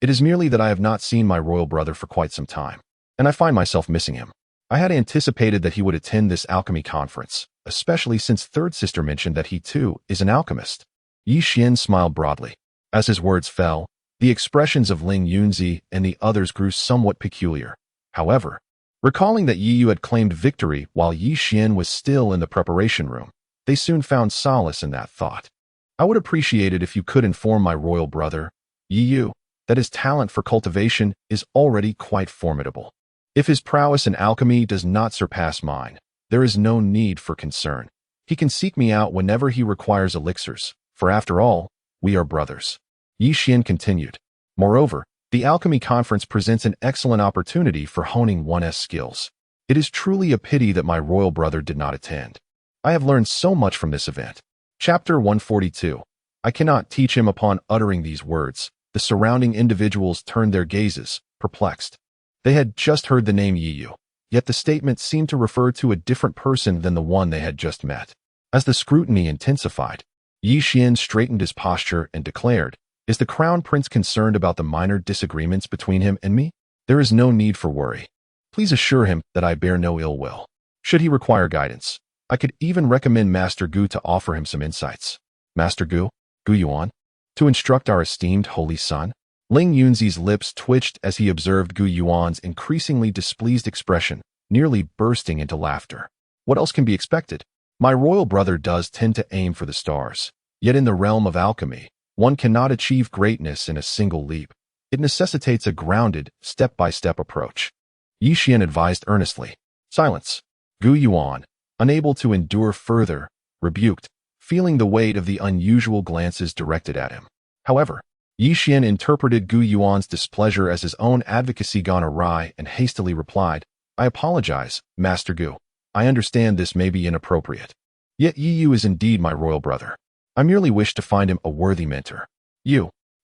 It is merely that I have not seen my royal brother for quite some time, and I find myself missing him. I had anticipated that he would attend this alchemy conference, especially since Third Sister mentioned that he too is an alchemist." Yi Xian smiled broadly. As his words fell, the expressions of Ling Yunzi and the others grew somewhat peculiar. However, recalling that Yi Yu had claimed victory while Yi Xian was still in the preparation room, they soon found solace in that thought. "I would appreciate it if you could inform my royal brother, Yi Yu, that his talent for cultivation is already quite formidable. If his prowess in alchemy does not surpass mine, there is no need for concern. He can seek me out whenever he requires elixirs, for after all, we are brothers." Yi Xian continued. "Moreover, the alchemy conference presents an excellent opportunity for honing one's skills. It is truly a pity that my royal brother did not attend. I have learned so much from this event." Chapter 142. I cannot teach him. Upon uttering these words, the surrounding individuals turned their gazes, perplexed. They had just heard the name Yi Yu, yet the statement seemed to refer to a different person than the one they had just met. As the scrutiny intensified, Yi Xian straightened his posture and declared, "Is the crown prince concerned about the minor disagreements between him and me? There is no need for worry. Please assure him that I bear no ill will. Should he require guidance, I could even recommend Master Gu to offer him some insights." "Master Gu Yuan, to instruct our esteemed holy son?" Ling Yunzi's lips twitched as he observed Gu Yuan's increasingly displeased expression, nearly bursting into laughter. "What else can be expected? My royal brother does tend to aim for the stars. Yet in the realm of alchemy, one cannot achieve greatness in a single leap. It necessitates a grounded, step-by-step approach." Yi Xian advised earnestly. "Silence." Gu Yuan, unable to endure further, rebuked, feeling the weight of the unusual glances directed at him. However, Yi Xian interpreted Gu Yuan's displeasure as his own advocacy gone awry and hastily replied, "I apologize, Master Gu. I understand this may be inappropriate. Yet Yi Yu is indeed my royal brother. I merely wish to find him a worthy mentor.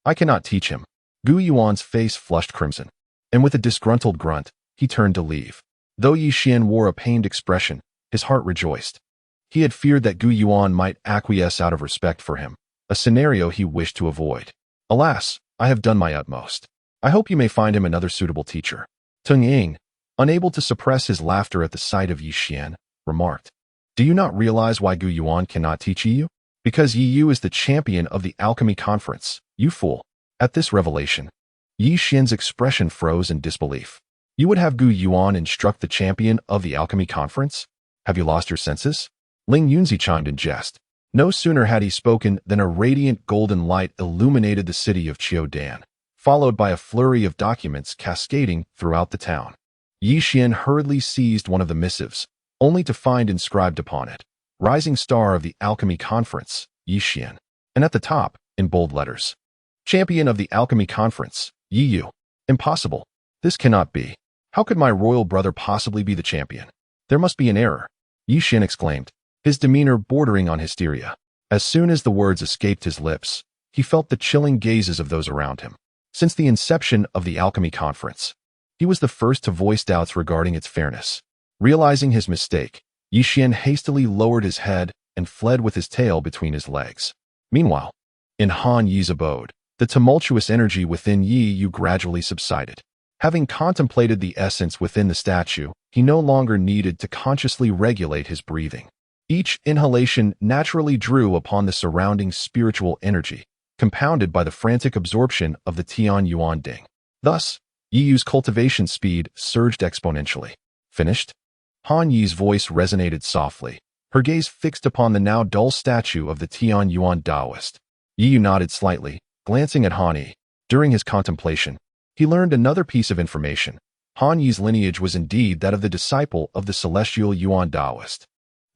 I cannot teach him." Gu Yuan's face flushed crimson, and with a disgruntled grunt, he turned to leave. Though Yi Xian wore a pained expression, his heart rejoiced. He had feared that Gu Yuan might acquiesce out of respect for him, a scenario he wished to avoid. Alas, I have done my utmost. I hope you may find him another suitable teacher. Tung Ying, unable to suppress his laughter at the sight of Yi Xian, remarked, Do you not realize why Gu Yuan cannot teach Yi Yu? Because Yi Yu is the champion of the alchemy conference, you fool. At this revelation, Yi Xian's expression froze in disbelief. You would have Gu Yuan instruct the champion of the alchemy conference? Have you lost your senses? Ling Yunzi chimed in jest. No sooner had he spoken than a radiant golden light illuminated the city of Qiudan, followed by a flurry of documents cascading throughout the town. Yi Xian hurriedly seized one of the missives, only to find inscribed upon it, Rising Star of the Alchemy Conference, Yi Xian, and at the top, in bold letters, Champion of the Alchemy Conference, Yi Yu. Impossible. This cannot be. How could my royal brother possibly be the champion? There must be an error, Yi Xian exclaimed, his demeanor bordering on hysteria. As soon as the words escaped his lips, he felt the chilling gazes of those around him. Since the inception of the alchemy conference, he was the first to voice doubts regarding its fairness. Realizing his mistake, Yi Xian hastily lowered his head and fled with his tail between his legs. Meanwhile, in Han Yi's abode, the tumultuous energy within Yi Yu gradually subsided. Having contemplated the essence within the statue, he no longer needed to consciously regulate his breathing. Each inhalation naturally drew upon the surrounding spiritual energy, compounded by the frantic absorption of the Tian Yuan Ding. Thus, Yi Yu's cultivation speed surged exponentially. Finished? Han Yi's voice resonated softly, her gaze fixed upon the now dull statue of the Tian Yuan Taoist. Yi Yu nodded slightly, glancing at Han Yi. During his contemplation, he learned another piece of information. Han Yi's lineage was indeed that of the disciple of the celestial Yuan Taoist.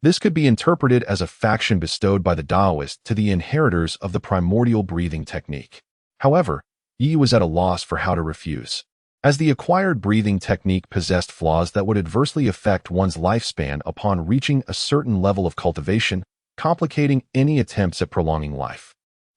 This could be interpreted as a faction bestowed by the Taoist to the inheritors of the primordial breathing technique. However, Yi was at a loss for how to refuse, as the acquired breathing technique possessed flaws that would adversely affect one's lifespan upon reaching a certain level of cultivation, complicating any attempts at prolonging life.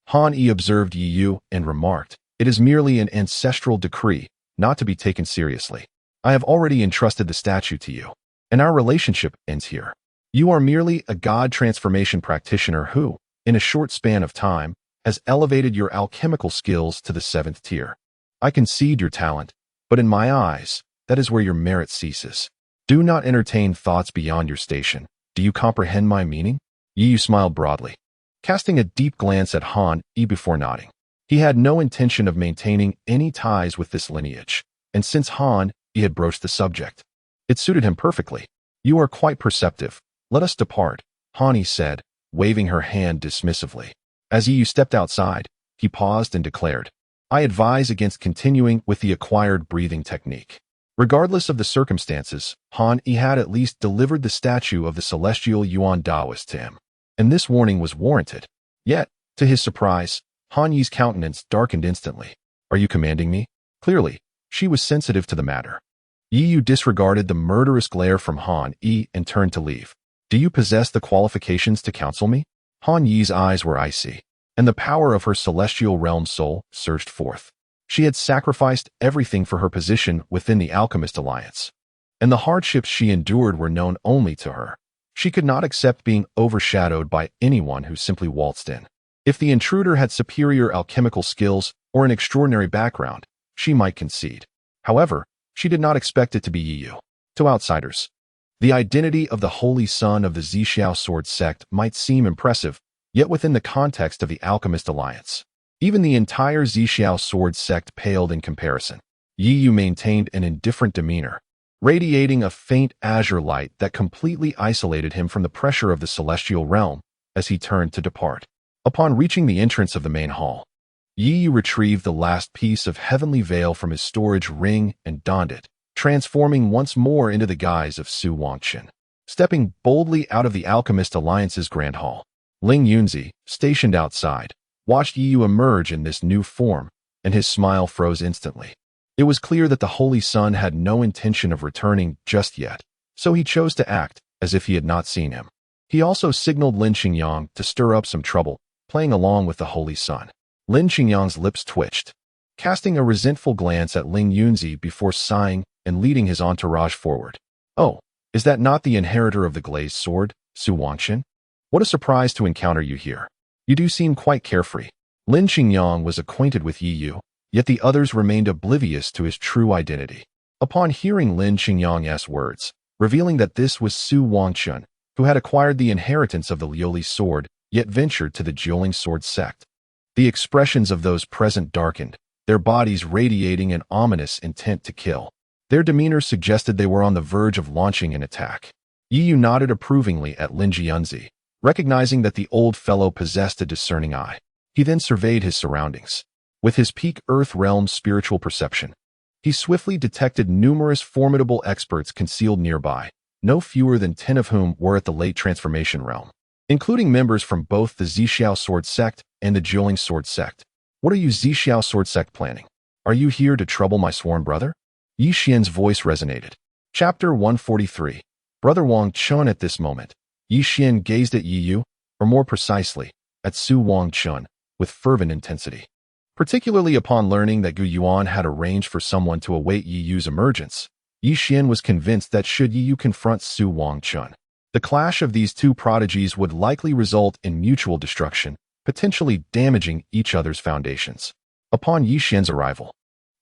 Han Yi observed Yi Yu and remarked, It is merely an ancestral decree, not to be taken seriously. I have already entrusted the statue to you, and our relationship ends here. You are merely a god transformation practitioner who, in a short span of time, has elevated your alchemical skills to the 7th tier. I concede your talent, but in my eyes, that is where your merit ceases. Do not entertain thoughts beyond your station. Do you comprehend my meaning? Yi Yu smiled broadly, casting a deep glance at Han Yi before nodding. He had no intention of maintaining any ties with this lineage, and since Han Yi had broached the subject, it suited him perfectly. You are quite perceptive. Let us depart, Han Yi said, waving her hand dismissively. As Yi Yu stepped outside, he paused and declared, I advise against continuing with the acquired breathing technique. Regardless of the circumstances, Han Yi had at least delivered the statue of the celestial Yuan Taoist to him, and this warning was warranted. Yet, to his surprise, Han Yi's countenance darkened instantly. Are you commanding me? Clearly, she was sensitive to the matter. Yi Yu disregarded the murderous glare from Han Yi and turned to leave. Do you possess the qualifications to counsel me? Han Yi's eyes were icy, and the power of her celestial realm soul surged forth. She had sacrificed everything for her position within the Alchemist Alliance, and the hardships she endured were known only to her. She could not accept being overshadowed by anyone who simply waltzed in. If the intruder had superior alchemical skills or an extraordinary background, she might concede. However, she did not expect it to be Yi Yu. To outsiders, the identity of the Holy Son of the Zixiao Sword Sect might seem impressive, yet within the context of the Alchemist Alliance, even the entire Zixiao Sword Sect paled in comparison. Yi Yu maintained an indifferent demeanor, radiating a faint azure light that completely isolated him from the pressure of the celestial realm as he turned to depart. Upon reaching the entrance of the main hall, Yi Yu retrieved the last piece of heavenly veil from his storage ring and donned it, transforming once more into the guise of Su Wangqin. Stepping boldly out of the Alchemist Alliance's Grand Hall, Ling Yunzi, stationed outside, watched Yi Yu emerge in this new form, and his smile froze instantly. It was clear that the Holy Son had no intention of returning just yet, so he chose to act as if he had not seen him. He also signaled Lin Qingyang to stir up some trouble, playing along with the Holy Son. Lin Qingyang's lips twitched, casting a resentful glance at Ling Yunzi before sighing and leading his entourage forward. Oh, is that not the inheritor of the glazed sword, Su Wangqin? What a surprise to encounter you here. You do seem quite carefree. Lin Qingyang was acquainted with Yi Yu, yet the others remained oblivious to his true identity. Upon hearing Lin Qingyang's words, revealing that this was Su Wangchun, who had acquired the inheritance of the Liuli sword, yet ventured to the Jiuling sword sect, the expressions of those present darkened, their bodies radiating an ominous intent to kill. Their demeanor suggested they were on the verge of launching an attack. Yi Yu nodded approvingly at Lin Jianzi, recognizing that the old fellow possessed a discerning eye. He then surveyed his surroundings. With his peak Earth realm spiritual perception, he swiftly detected numerous formidable experts concealed nearby, no fewer than 10 of whom were at the late transformation realm, including members from both the Zixiao sword sect and the Jiuling sword sect. What are you Zixiao sword sect planning? Are you here to trouble my sworn brother? Yi Xian's voice resonated. Chapter 143. Brother Wang Chun. At this moment, Yi Xian gazed at Yi Yu, or more precisely, at Su Wang Chun, with fervent intensity. Particularly upon learning that Gu Yuan had arranged for someone to await Yi Yu's emergence, Yi Xian was convinced that should Yi Yu confront Su Wang Chun, the clash of these two prodigies would likely result in mutual destruction, potentially damaging each other's foundations. Upon Yi Xian's arrival,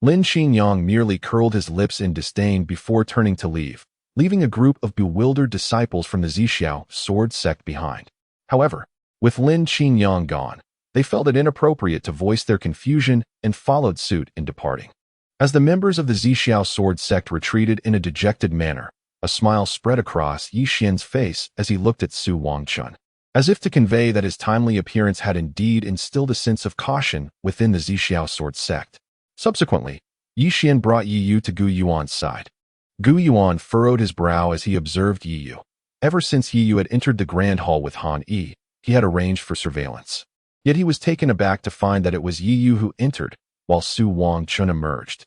Lin Qingyang merely curled his lips in disdain before turning to leave, leaving a group of bewildered disciples from the Zixiao sword sect behind. However, with Lin Qingyang gone, they felt it inappropriate to voice their confusion and followed suit in departing. As the members of the Zixiao sword sect retreated in a dejected manner, a smile spread across Yi Xian's face as he looked at Su Wangchun, as if to convey that his timely appearance had indeed instilled a sense of caution within the Zixiao sword sect. Subsequently, Yi Xian brought Yi Yu to Gu Yuan's side. Gu Yuan furrowed his brow as he observed Yi Yu. Ever since Yi Yu had entered the Grand Hall with Han Yi, he had arranged for surveillance. Yet he was taken aback to find that it was Yi Yu who entered, while Su Wangchun emerged.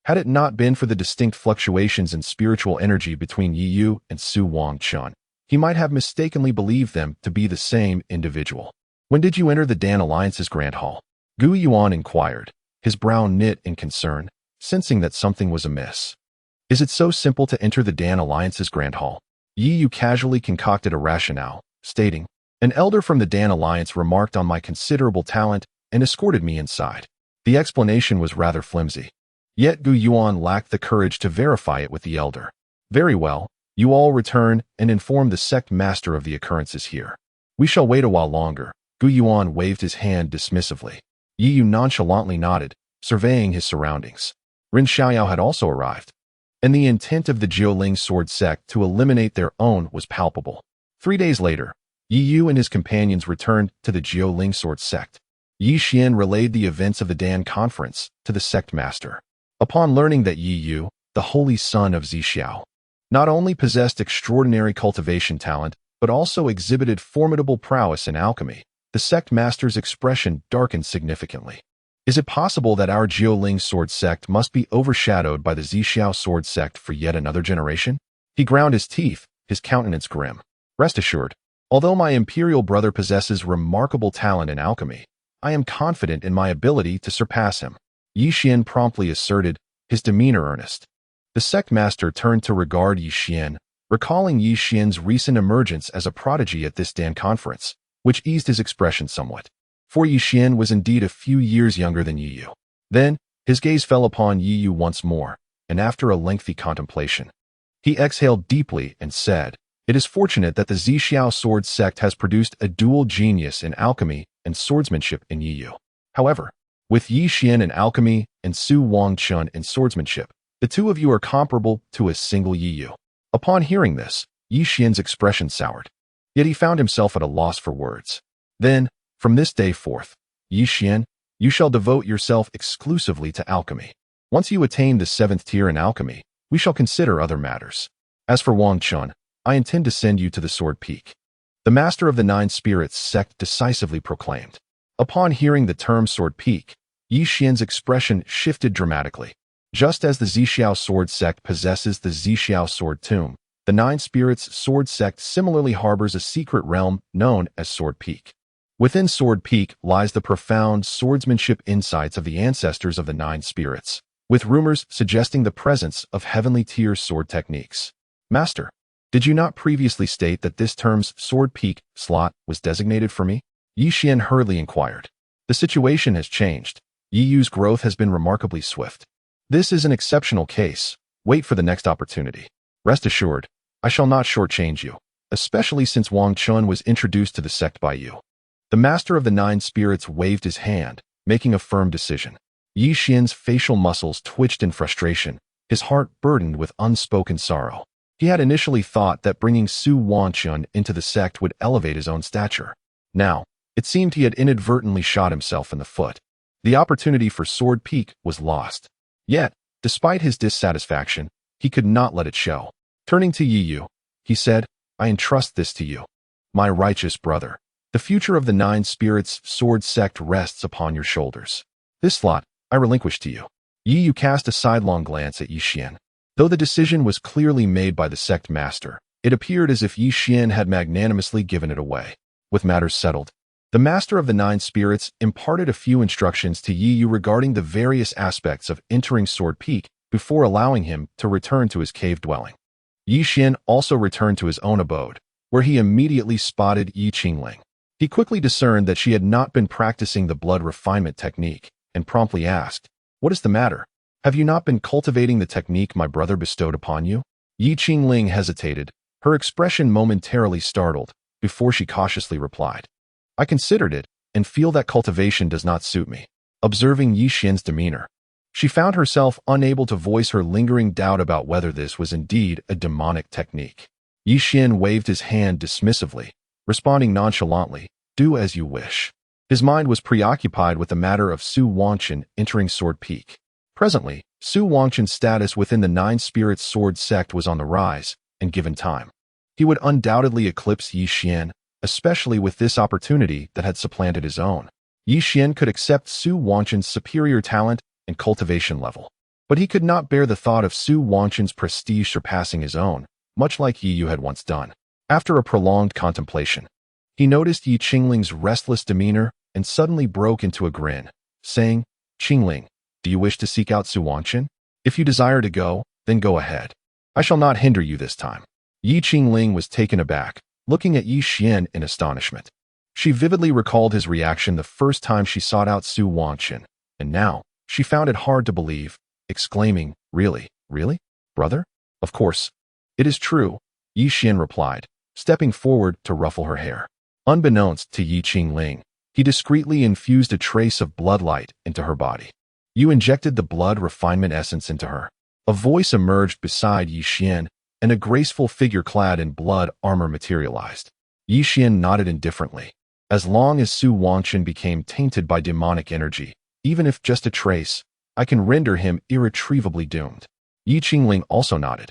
Had it not been for the distinct fluctuations in spiritual energy between Yi Yu and Su Wangchun, he might have mistakenly believed them to be the same individual. When did you enter the Dan Alliance's Grand Hall? Gu Yuan inquired, his brow knit in concern, sensing that something was amiss. Is it so simple to enter the Dan Alliance's Grand Hall? Yi Yu casually concocted a rationale, stating, an elder from the Dan Alliance remarked on my considerable talent and escorted me inside. The explanation was rather flimsy. Yet Gu Yuan lacked the courage to verify it with the elder. Very well, you all return and inform the sect master of the occurrences here. We shall wait a while longer. Gu Yuan waved his hand dismissively. Yi Yu nonchalantly nodded, surveying his surroundings. Ren Xiaoyao had also arrived, and the intent of the Jiuling sword sect to eliminate their own was palpable. 3 days later, Yi Yu and his companions returned to the Jiuling sword sect. Yi Xian relayed the events of the Dan conference to the sect master. Upon learning that Yi Yu, the holy son of Zixiao, not only possessed extraordinary cultivation talent, but also exhibited formidable prowess in alchemy, the sect master's expression darkened significantly. Is it possible that our Jiuling sword sect must be overshadowed by the Zixiao sword sect for yet another generation? He ground his teeth, his countenance grim. Rest assured, although my imperial brother possesses remarkable talent in alchemy, I am confident in my ability to surpass him. Yi Xian promptly asserted, his demeanor earnest. The sect master turned to regard Yi Xian, recalling Yi Xian's recent emergence as a prodigy at this Dan conference, which eased his expression somewhat. For Yi Xian was indeed a few years younger than Yi Yu. Then, his gaze fell upon Yi Yu once more, and after a lengthy contemplation, he exhaled deeply and said, it is fortunate that the Zixiao sword sect has produced a dual genius in alchemy and swordsmanship in Yi Yu. However, with Yi Xian in alchemy and Su Wangchun in swordsmanship, the two of you are comparable to a single Yi Yu. Upon hearing this, Yi Xian's expression soured. Yet he found himself at a loss for words. Then, from this day forth, Yi Xian, you shall devote yourself exclusively to alchemy. Once you attain the 7th tier in alchemy, we shall consider other matters. As for Wangchun, I intend to send you to the Sword Peak. The master of the 9 spirits sect decisively proclaimed. Upon hearing the term Sword Peak, Yi Xian's expression shifted dramatically. Just as the Zixiao sword sect possesses the Zixiao sword tomb, the 9 spirits sword sect similarly harbors a secret realm known as Sword Peak. Within Sword Peak lies the profound swordsmanship insights of the ancestors of the 9 spirits, with rumors suggesting the presence of heavenly tier sword techniques. Master, did you not previously state that this term's Sword Peak slot was designated for me? Yi Xian hurriedly inquired. The situation has changed. Yi Yu's growth has been remarkably swift. This is an exceptional case. Wait for the next opportunity. Rest assured, I shall not shortchange you, especially since Wang Chun was introduced to the sect by you. The master of the 9 spirits waved his hand, making a firm decision. Yi Xian's facial muscles twitched in frustration, his heart burdened with unspoken sorrow. He had initially thought that bringing Su Wanchun into the sect would elevate his own stature. Now, it seemed he had inadvertently shot himself in the foot. The opportunity for Sword Peak was lost. Yet, despite his dissatisfaction, he could not let it show. Turning to Yi Yu, he said, I entrust this to you, my righteous brother. The future of the 9 spirits sword sect rests upon your shoulders. This slot, I relinquish to you. Yi Yu cast a sidelong glance at Yi Xian. Though the decision was clearly made by the sect master, it appeared as if Yi Xian had magnanimously given it away. With matters settled, the master of the 9 spirits imparted a few instructions to Yi Yu regarding the various aspects of entering Sword Peak before allowing him to return to his cave dwelling. Yi Xian also returned to his own abode, where he immediately spotted Yi Qingling. He quickly discerned that she had not been practicing the blood refinement technique, and promptly asked, What is the matter? Have you not been cultivating the technique my brother bestowed upon you? Yi Qingling hesitated, her expression momentarily startled, before she cautiously replied, I considered it, and feel that cultivation does not suit me. Observing Yi Xian's demeanor, she found herself unable to voice her lingering doubt about whether this was indeed a demonic technique. Yi Xian waved his hand dismissively, responding nonchalantly, Do as you wish. His mind was preoccupied with the matter of Su Wanchun entering Sword Peak. Presently, Su Wanchun's status within the 9 spirits sword sect was on the rise, and given time, he would undoubtedly eclipse Yi Xian, especially with this opportunity that had supplanted his own. Yi Xian could accept Su Wanchun's superior talent and cultivation level, but he could not bear the thought of Su Wanchun's prestige surpassing his own, much like Yi Yu had once done. After a prolonged contemplation, he noticed Yi Qingling's restless demeanor and suddenly broke into a grin, saying, Qingling, do you wish to seek out Su Wanchun? If you desire to go, then go ahead. I shall not hinder you this time. Yi Qingling was taken aback, looking at Yi Xian in astonishment. She vividly recalled his reaction the first time she sought out Su Wanchun, and now, she found it hard to believe, exclaiming, Really? Really? Brother? Of course. It is true, Yi Xian replied, stepping forward to ruffle her hair. Unbeknownst to Yi Qingling, he discreetly infused a trace of bloodlight into her body. You injected the blood refinement essence into her. A voice emerged beside Yi Xian, and a graceful figure clad in blood armor materialized. Yi Xian nodded indifferently. As long as Su Wanchun became tainted by demonic energy, even if just a trace, I can render him irretrievably doomed. Yi Qingling also nodded.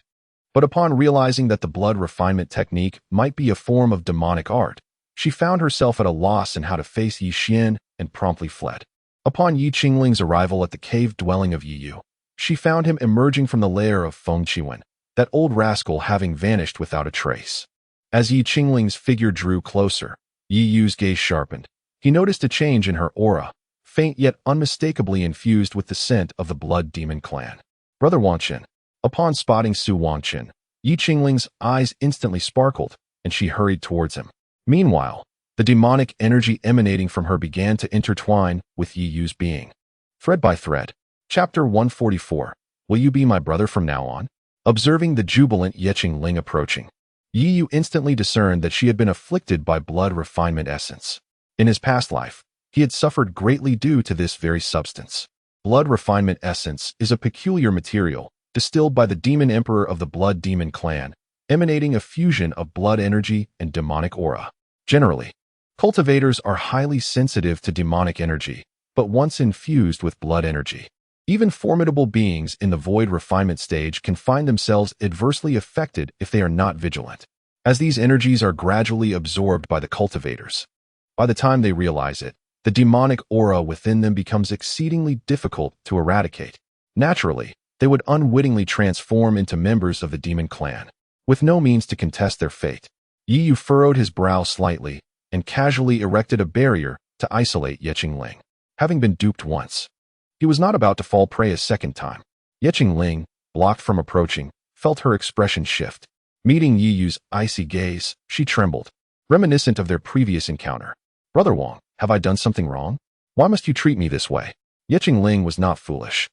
But upon realizing that the blood refinement technique might be a form of demonic art, she found herself at a loss in how to face Yi Xian and promptly fled. Upon Yi Qingling's arrival at the cave dwelling of Yi Yu, she found him emerging from the lair of Feng Qiwen, that old rascal having vanished without a trace. As Yi Qingling's figure drew closer, Yi Yu's gaze sharpened. He noticed a change in her aura, faint yet unmistakably infused with the scent of the Blood Demon clan. Brother Wanchun. Upon spotting Su Wanchun, Yi Qingling's eyes instantly sparkled, and she hurried towards him. Meanwhile, the demonic energy emanating from her began to intertwine with Yi Yu's being. Thread by thread. Chapter 144. Will you be my brother from now on? Observing the jubilant Ye Qingling approaching, Yi Yu instantly discerned that she had been afflicted by blood refinement essence. In his past life, he had suffered greatly due to this very substance. Blood refinement essence is a peculiar material, distilled by the demon emperor of the Blood Demon clan, emanating a fusion of blood energy and demonic aura. Generally, cultivators are highly sensitive to demonic energy, but once infused with blood energy, even formidable beings in the void refinement stage can find themselves adversely affected if they are not vigilant, as these energies are gradually absorbed by the cultivators. By the time they realize it, the demonic aura within them becomes exceedingly difficult to eradicate. Naturally, they would unwittingly transform into members of the demon clan, with no means to contest their fate. Yi Yu furrowed his brow slightly and casually erected a barrier to isolate Ye Qingling. Having been duped once, he was not about to fall prey a second time. Ye Qingling, blocked from approaching, felt her expression shift. Meeting Yi Yu's icy gaze, she trembled, reminiscent of their previous encounter. Brother Wang, have I done something wrong? Why must you treat me this way? Ye Qingling was not foolish.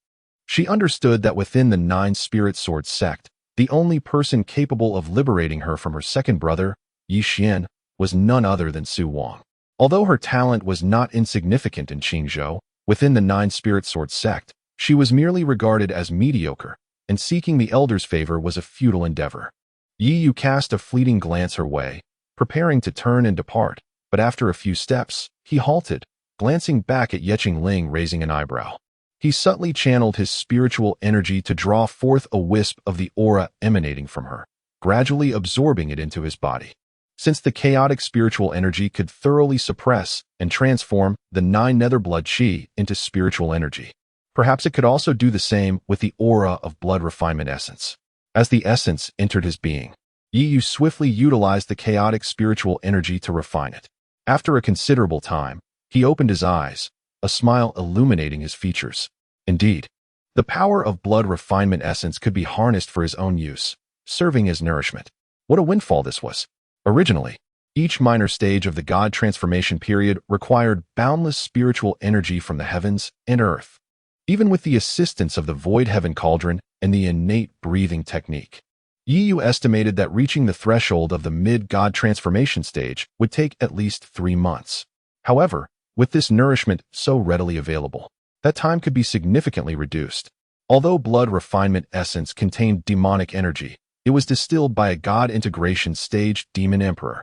She understood that within the Nine Spirit Sword sect, the only person capable of liberating her from her second brother, Yi Xian, was none other than Su Wang. Although her talent was not insignificant in Qingzhou, within the Nine Spirit Sword sect, she was merely regarded as mediocre, and seeking the elder's favor was a futile endeavor. Yi Yu cast a fleeting glance her way, preparing to turn and depart, but after a few steps, he halted, glancing back at Ye Qingling raising an eyebrow. He subtly channeled his spiritual energy to draw forth a wisp of the aura emanating from her, gradually absorbing it into his body. Since the chaotic spiritual energy could thoroughly suppress and transform the 9 nether blood chi into spiritual energy, perhaps it could also do the same with the aura of blood refinement essence. As the essence entered his being, Yi Yu swiftly utilized the chaotic spiritual energy to refine it. After a considerable time, he opened his eyes, a smile illuminating his features. Indeed, the power of blood refinement essence could be harnessed for his own use, serving as nourishment. What a windfall this was! Originally, each minor stage of the God transformation period required boundless spiritual energy from the heavens and earth. Even with the assistance of the Void Heaven Cauldron and the innate breathing technique, Yi Yu estimated that reaching the threshold of the mid-God transformation stage would take at least 3 months. However, with this nourishment so readily available, that time could be significantly reduced. Although blood refinement essence contained demonic energy, it was distilled by a God integration stage demon emperor,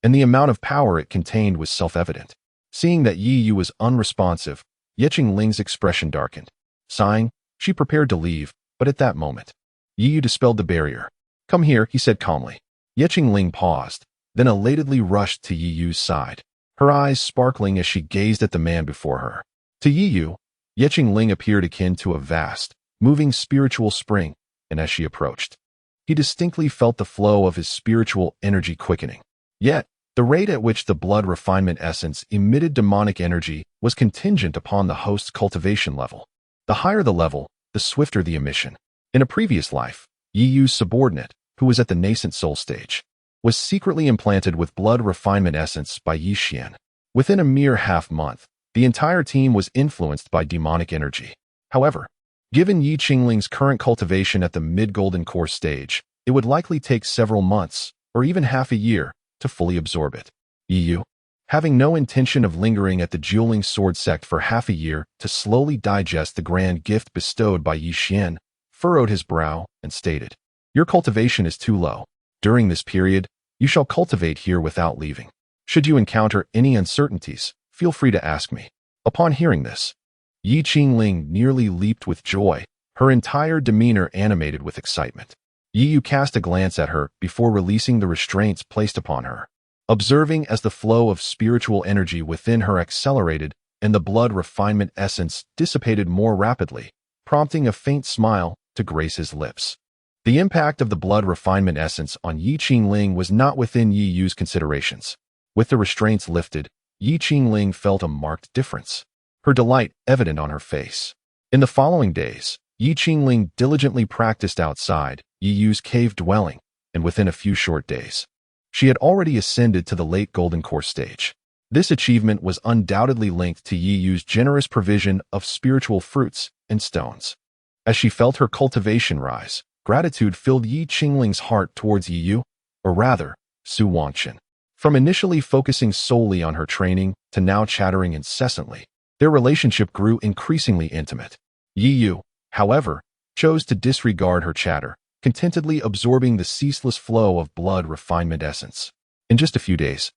and the amount of power it contained was self-evident. Seeing that Yi Yu was unresponsive, Ye Qingling's expression darkened. Sighing, she prepared to leave, but at that moment, Yi Yu dispelled the barrier. "Come here," he said calmly. Ye Qingling paused, then elatedly rushed to Yi Yu's side, her eyes sparkling as she gazed at the man before her. To Yi Yu, Ye Qingling appeared akin to a vast, moving spiritual spring, and as she approached, he distinctly felt the flow of his spiritual energy quickening. Yet, the rate at which the blood refinement essence emitted demonic energy was contingent upon the host's cultivation level. The higher the level, the swifter the emission. In a previous life, Yi Yu's subordinate, who was at the nascent soul stage, was secretly implanted with blood refinement essence by Yi Xian. Within a mere half-month, the entire team was influenced by demonic energy. However, given Yi Qingling's current cultivation at the mid-golden core stage, it would likely take several months, or even half a year, to fully absorb it. Yi Yu, having no intention of lingering at the Dueling Sword sect for half a year to slowly digest the grand gift bestowed by Yi Xian, furrowed his brow and stated, "Your cultivation is too low. During this period, you shall cultivate here without leaving. Should you encounter any uncertainties, feel free to ask me." Upon hearing this, Yi Qingling nearly leaped with joy, her entire demeanor animated with excitement. Yi Yu cast a glance at her before releasing the restraints placed upon her, observing as the flow of spiritual energy within her accelerated and the blood refinement essence dissipated more rapidly, prompting a faint smile to grace his lips. The impact of the blood refinement essence on Yi Qingling was not within Yi Yu's considerations. With the restraints lifted, Yi Qingling felt a marked difference, her delight evident on her face. In the following days, Yi Qingling diligently practiced outside Yi Yu's cave dwelling, and within a few short days, she had already ascended to the late golden core stage. This achievement was undoubtedly linked to Yi Yu's generous provision of spiritual fruits and stones. As she felt her cultivation rise, gratitude filled Yi Qingling's heart towards Yi Yu, or rather, Su Wangchen. From initially focusing solely on her training to now chattering incessantly, their relationship grew increasingly intimate. Yi Yu, however, chose to disregard her chatter, contentedly absorbing the ceaseless flow of blood refinement essence. In just a few days,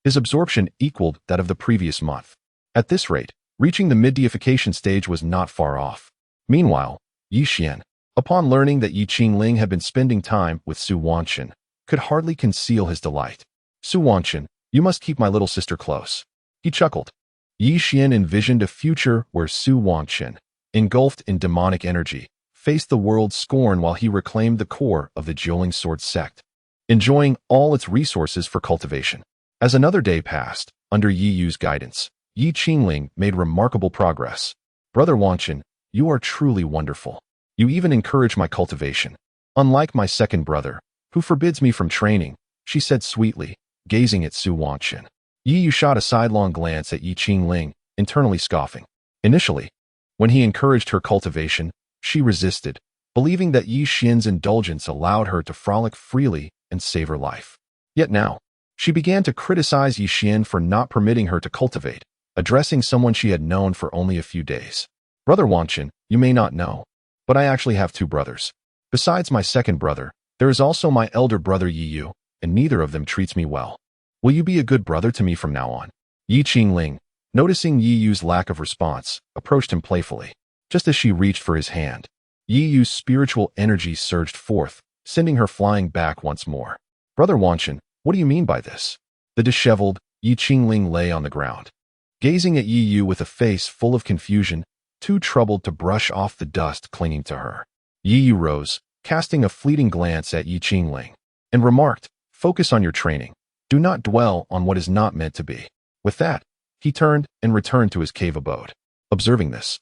his absorption equaled that of the previous month. At this rate, reaching the mid-deification stage was not far off. Meanwhile, Yi Xian, upon learning that Yi Qingling had been spending time with Su Wangchen, could hardly conceal his delight. "Su Wangchen, you must keep my little sister close." He chuckled. Yi Xian envisioned a future where Su Wangchen, engulfed in demonic energy, faced the world's scorn while he reclaimed the core of the Dueling Sword sect, enjoying all its resources for cultivation. As another day passed, under Yi Yu's guidance, Yi Qingling made remarkable progress. "Brother Wangchen, you are truly wonderful. You even encourage my cultivation. Unlike my second brother, who forbids me from training," she said sweetly, gazing at Su Wangchen. Yi Yu shot a sidelong glance at Yi Qingling, internally scoffing. Initially, when he encouraged her cultivation, she resisted, believing that Yi Xian's indulgence allowed her to frolic freely and savor life. Yet now, she began to criticize Yi Xian for not permitting her to cultivate, addressing someone she had known for only a few days. Brother Wanchen, you may not know, but I actually have two brothers. Besides my second brother, there is also my elder brother Yi Yu, and neither of them treats me well. Will you be a good brother to me from now on? Yi Qingling, noticing Yi Yu's lack of response, approached him playfully. Just as she reached for his hand, Yi Yu's spiritual energy surged forth, sending her flying back once more. Brother Wanchen, what do you mean by this? The disheveled Yi Qingling lay on the ground, gazing at Yi Yu with a face full of confusion, too troubled to brush off the dust clinging to her. Yi Yu rose, casting a fleeting glance at Yi Qingling, and remarked, "Focus on your training. Do not dwell on what is not meant to be." With that, he turned and returned to his cave abode. Observing this,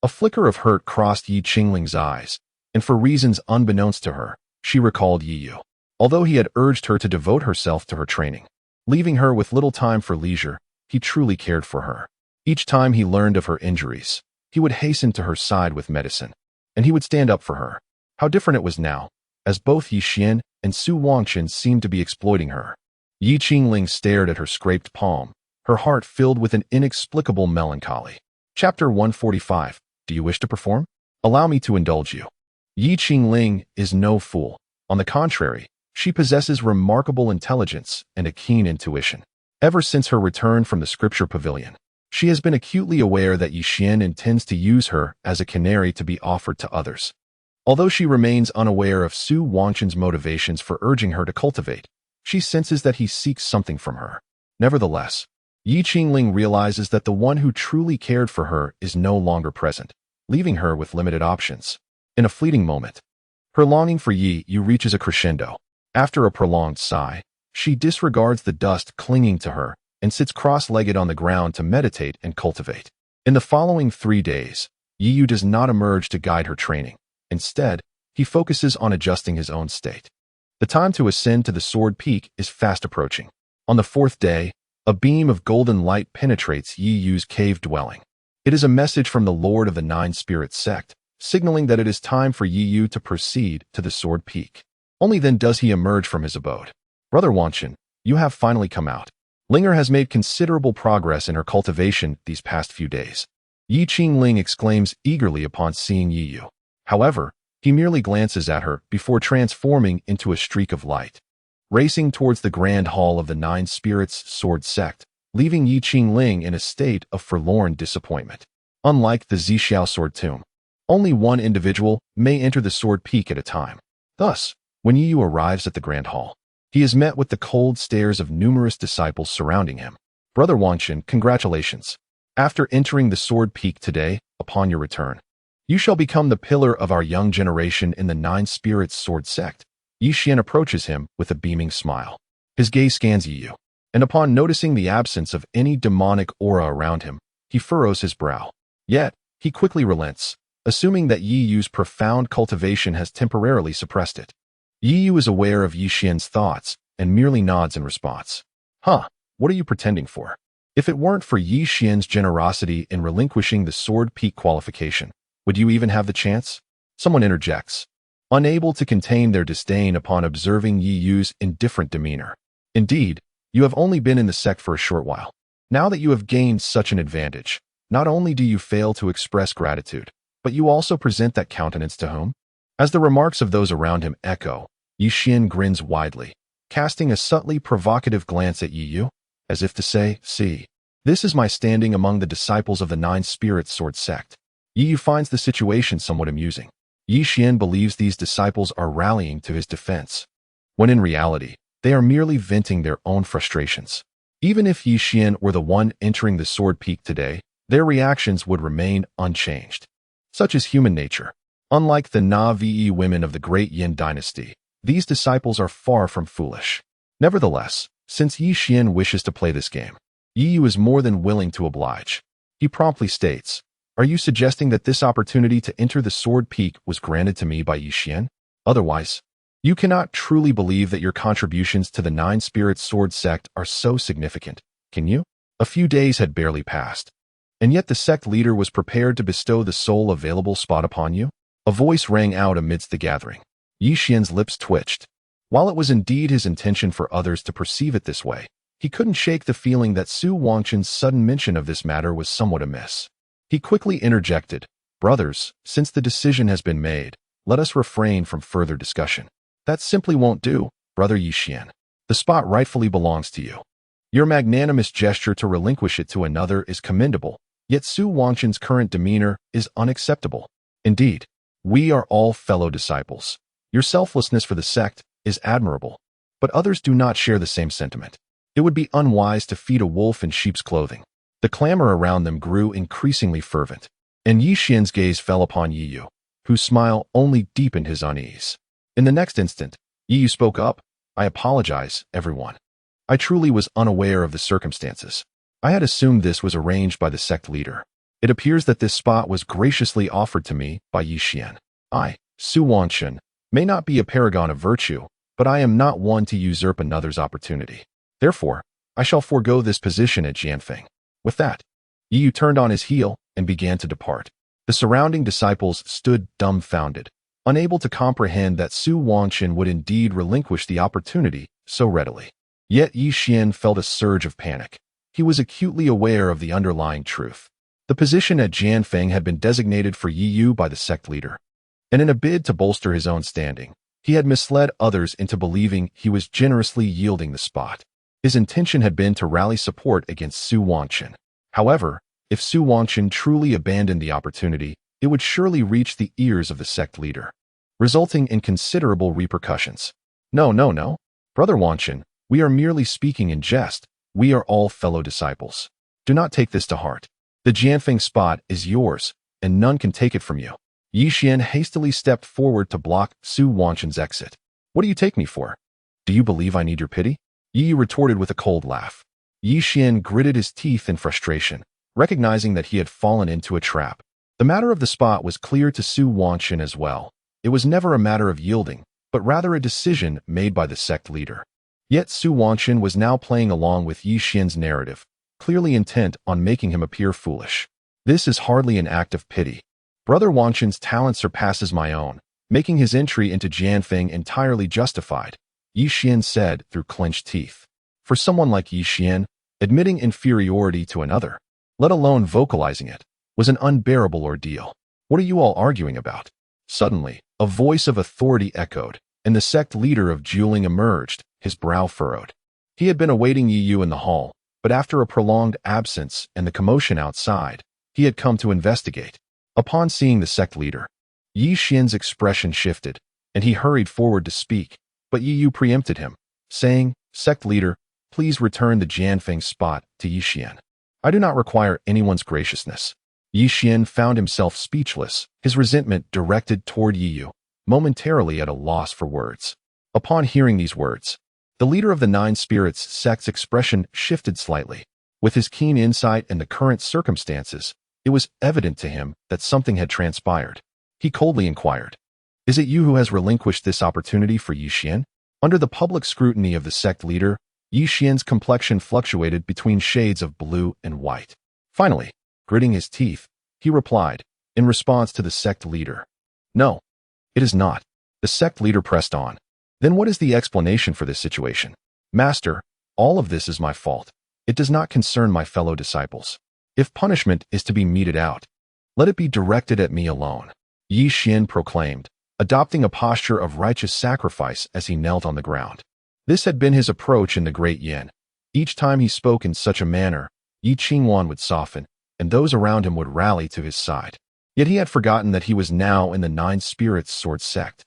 a flicker of hurt crossed Yi Qingling's eyes, and for reasons unbeknownst to her, she recalled Yi Yu. Although he had urged her to devote herself to her training, leaving her with little time for leisure, he truly cared for her. Each time he learned of her injuries, he would hasten to her side with medicine, and he would stand up for her. How different it was now, as both Yi Xian and Su Wangchen seemed to be exploiting her. Yi Qingling stared at her scraped palm, her heart filled with an inexplicable melancholy. Chapter 145. Do you wish to perform? Allow me to indulge you. Yi Qingling is no fool. On the contrary, she possesses remarkable intelligence and a keen intuition. Ever since her return from the scripture pavilion, she has been acutely aware that Yi Xian intends to use her as a canary to be offered to others. Although she remains unaware of Su Wangchen's motivations for urging her to cultivate, she senses that he seeks something from her. Nevertheless, Yi Qingling realizes that the one who truly cared for her is no longer present, leaving her with limited options. In a fleeting moment, her longing for Yi Yu reaches a crescendo. After a prolonged sigh, she disregards the dust clinging to her and sits cross-legged on the ground to meditate and cultivate. In the following 3 days, Yi Yu does not emerge to guide her training. Instead, he focuses on adjusting his own state. The time to ascend to the Sword Peak is fast approaching. On the 4th day, a beam of golden light penetrates Yi Yu's cave dwelling. It is a message from the Lord of the Nine Spirits sect, signaling that it is time for Yi Yu to proceed to the Sword Peak. Only then does he emerge from his abode. Brother Wanchen, you have finally come out. Linger has made considerable progress in her cultivation these past few days. Yi Qingling exclaims eagerly upon seeing Yi Yu. However, he merely glances at her before transforming into a streak of light, racing towards the grand hall of the Nine Spirits Sword Sect, leaving Yi Qingling in a state of forlorn disappointment. Unlike the Zixiao Sword Tomb, only one individual may enter the Sword Peak at a time. Thus, when Yi Yu arrives at the grand hall, he is met with the cold stares of numerous disciples surrounding him. Brother Wanchen, congratulations. After entering the Sword Peak today, upon your return, you shall become the pillar of our young generation in the Nine Spirits Sword Sect. Yi Xian approaches him with a beaming smile. His gaze scans Yi Yu, and upon noticing the absence of any demonic aura around him, he furrows his brow. Yet, he quickly relents, assuming that Yi Yu's profound cultivation has temporarily suppressed it. Yi Yu is aware of Yi Xian's thoughts and merely nods in response. What are you pretending for? If it weren't for Yi Xian's generosity in relinquishing the Sword Peak qualification, would you even have the chance? Someone interjects, unable to contain their disdain upon observing Yi Yu's indifferent demeanor. Indeed, you have only been in the sect for a short while. Now that you have gained such an advantage, not only do you fail to express gratitude, but you also present that countenance to whom? As the remarks of those around him echo, Yi Xian grins widely, casting a subtly provocative glance at Yi Yu, as if to say, "See, this is my standing among the disciples of the Nine Spirits Sword Sect." Yi Yu finds the situation somewhat amusing. Yi Xian believes these disciples are rallying to his defense, when in reality, they are merely venting their own frustrations. Even if Yi Xian were the one entering the Sword Peak today, their reactions would remain unchanged. Such is human nature. Unlike the Na-Ve women of the Great Yin dynasty, these disciples are far from foolish. Nevertheless, since Yi Xian wishes to play this game, Yi Yu is more than willing to oblige. He promptly states, "Are you suggesting that this opportunity to enter the Sword Peak was granted to me by Yi Xian? Otherwise, you cannot truly believe that your contributions to the Nine Spirits Sword Sect are so significant, can you?" A few days had barely passed And yet the sect leader was prepared to bestow the sole available spot upon you? A voice rang out amidst the gathering. Yi Xian's lips twitched. While it was indeed his intention for others to perceive it this way, he couldn't shake the feeling that Su Wangchen's sudden mention of this matter was somewhat amiss. He quickly interjected, "Brothers, since the decision has been made, let us refrain from further discussion. That simply won't do, Brother Yi Xian. The spot rightfully belongs to you. Your magnanimous gesture to relinquish it to another is commendable, yet Su Wangchen's current demeanor is unacceptable. Indeed, we are all fellow disciples. Your selflessness for the sect is admirable, but others do not share the same sentiment. It would be unwise to feed a wolf in sheep's clothing." The clamor around them grew increasingly fervent, and Yi Xian's gaze fell upon Yi Yu, whose smile only deepened his unease. In the next instant, Yi Yu spoke up, "I apologize, everyone. I truly was unaware of the circumstances. I had assumed this was arranged by the sect leader. It appears that this spot was graciously offered to me by Yi Xian. I, Su Wangchen, may not be a paragon of virtue, but I am not one to usurp another's opportunity. Therefore, I shall forego this position at Jianfeng." With that, Yi Yu turned on his heel and began to depart. The surrounding disciples stood dumbfounded, unable to comprehend that Su Wangchen would indeed relinquish the opportunity so readily. Yet Yi Xian felt a surge of panic. He was acutely aware of the underlying truth. The position at Jianfeng had been designated for Yi Yu by the sect leader, and in a bid to bolster his own standing, he had misled others into believing he was generously yielding the spot. His intention had been to rally support against Su Wangchen. However, if Su Wangchen truly abandoned the opportunity, it would surely reach the ears of the sect leader, resulting in considerable repercussions. No, Brother Wangchen, we are merely speaking in jest. We are all fellow disciples. Do not take this to heart. The Jianfeng spot is yours, and none can take it from you." Yi Xian hastily stepped forward to block Su Wangchen's exit. "What do you take me for? Do you believe I need your pity?" Yi Yu retorted with a cold laugh. Yi Xian gritted his teeth in frustration, recognizing that he had fallen into a trap. The matter of the spot was clear to Su Wangchen as well. It was never a matter of yielding, but rather a decision made by the sect leader. Yet Su Wangchen was now playing along with Yi Xian's narrative, clearly intent on making him appear foolish. This is hardly an act of pity. Brother Wangchen's talent surpasses my own, making his entry into Jianfeng entirely justified, Yi Xian said through clenched teeth. For someone like Yi Xian, admitting inferiority to another, let alone vocalizing it, was an unbearable ordeal. "What are you all arguing about?" Suddenly, a voice of authority echoed, and the sect leader of Juling emerged, his brow furrowed. He had been awaiting Yi Yu in the hall, but after a prolonged absence and the commotion outside, he had come to investigate. Upon seeing the sect leader, Yi Xian's expression shifted, and he hurried forward to speak, but Yi Yu preempted him, saying, "Sect leader, please return the Jianfeng spot to Yi Xian. I do not require anyone's graciousness." Yi Xian found himself speechless, his resentment directed toward Yi Yu, momentarily at a loss for words. Upon hearing these words, the leader of the Nine Spirits sect's expression shifted slightly. With his keen insight and the current circumstances, it was evident to him that something had transpired. He coldly inquired, "Is it you who has relinquished this opportunity for Yi Xian?" Under the public scrutiny of the sect leader, Yi Xian's complexion fluctuated between shades of blue and white. Finally, gritting his teeth, he replied, in response to the sect leader, "No, it is not." The sect leader pressed on. "Then what is the explanation for this situation?" "Master, all of this is my fault. It does not concern my fellow disciples. If punishment is to be meted out, let it be directed at me alone," Yi Xian proclaimed, adopting a posture of righteous sacrifice as he knelt on the ground. This had been his approach in the Great Yin. Each time he spoke in such a manner, Yi Qingwan would soften, and those around him would rally to his side. Yet he had forgotten that he was now in the Nine Spirits sword sect.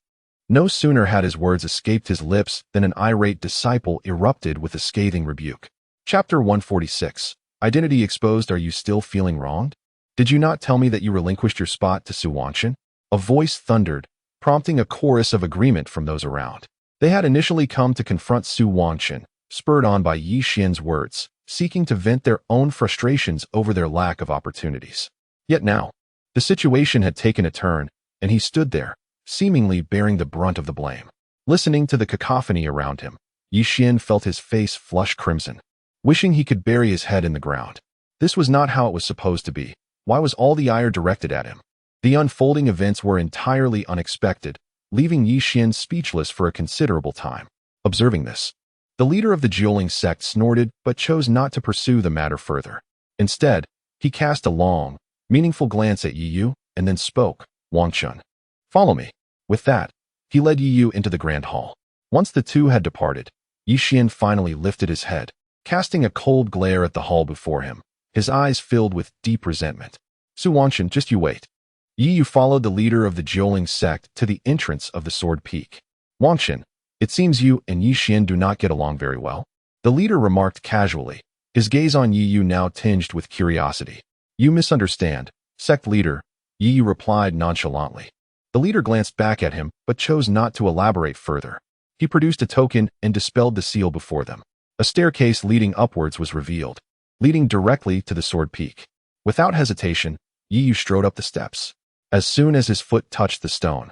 No sooner had his words escaped his lips than an irate disciple erupted with a scathing rebuke. Chapter 146. Identity exposed. Are you still feeling wronged? Did you not tell me that you relinquished your spot to Su Wangchen? A voice thundered, prompting a chorus of agreement from those around. They had initially come to confront Su Wangchen, spurred on by Yi Xian's words, seeking to vent their own frustrations over their lack of opportunities. Yet now, the situation had taken a turn, and he stood there, seemingly bearing the brunt of the blame. Listening to the cacophony around him, Yi Xian felt his face flush crimson, wishing he could bury his head in the ground. This was not how it was supposed to be. Why was all the ire directed at him? The unfolding events were entirely unexpected, leaving Yi Xian speechless for a considerable time. Observing this, the leader of the Jiuling sect snorted but chose not to pursue the matter further. Instead, he cast a long, meaningful glance at Yi Yu and then spoke, "Wangchun, follow me." With that, he led Yi Yu into the grand hall. Once the two had departed, Yi Xian finally lifted his head, casting a cold glare at the hall before him, his eyes filled with deep resentment. "Su Wangchun, just you wait." Yi Yu followed the leader of the Jiuling sect to the entrance of the Sword Peak. "Wangchun, it seems you and Yi Xian do not get along very well," the leader remarked casually, his gaze on Yi Yu now tinged with curiosity. "You misunderstand, sect leader," Yi Yu replied nonchalantly. The leader glanced back at him but chose not to elaborate further. He produced a token and dispelled the seal before them. A staircase leading upwards was revealed, leading directly to the Sword Peak. Without hesitation, Yi Yu strode up the steps. As soon as his foot touched the stone,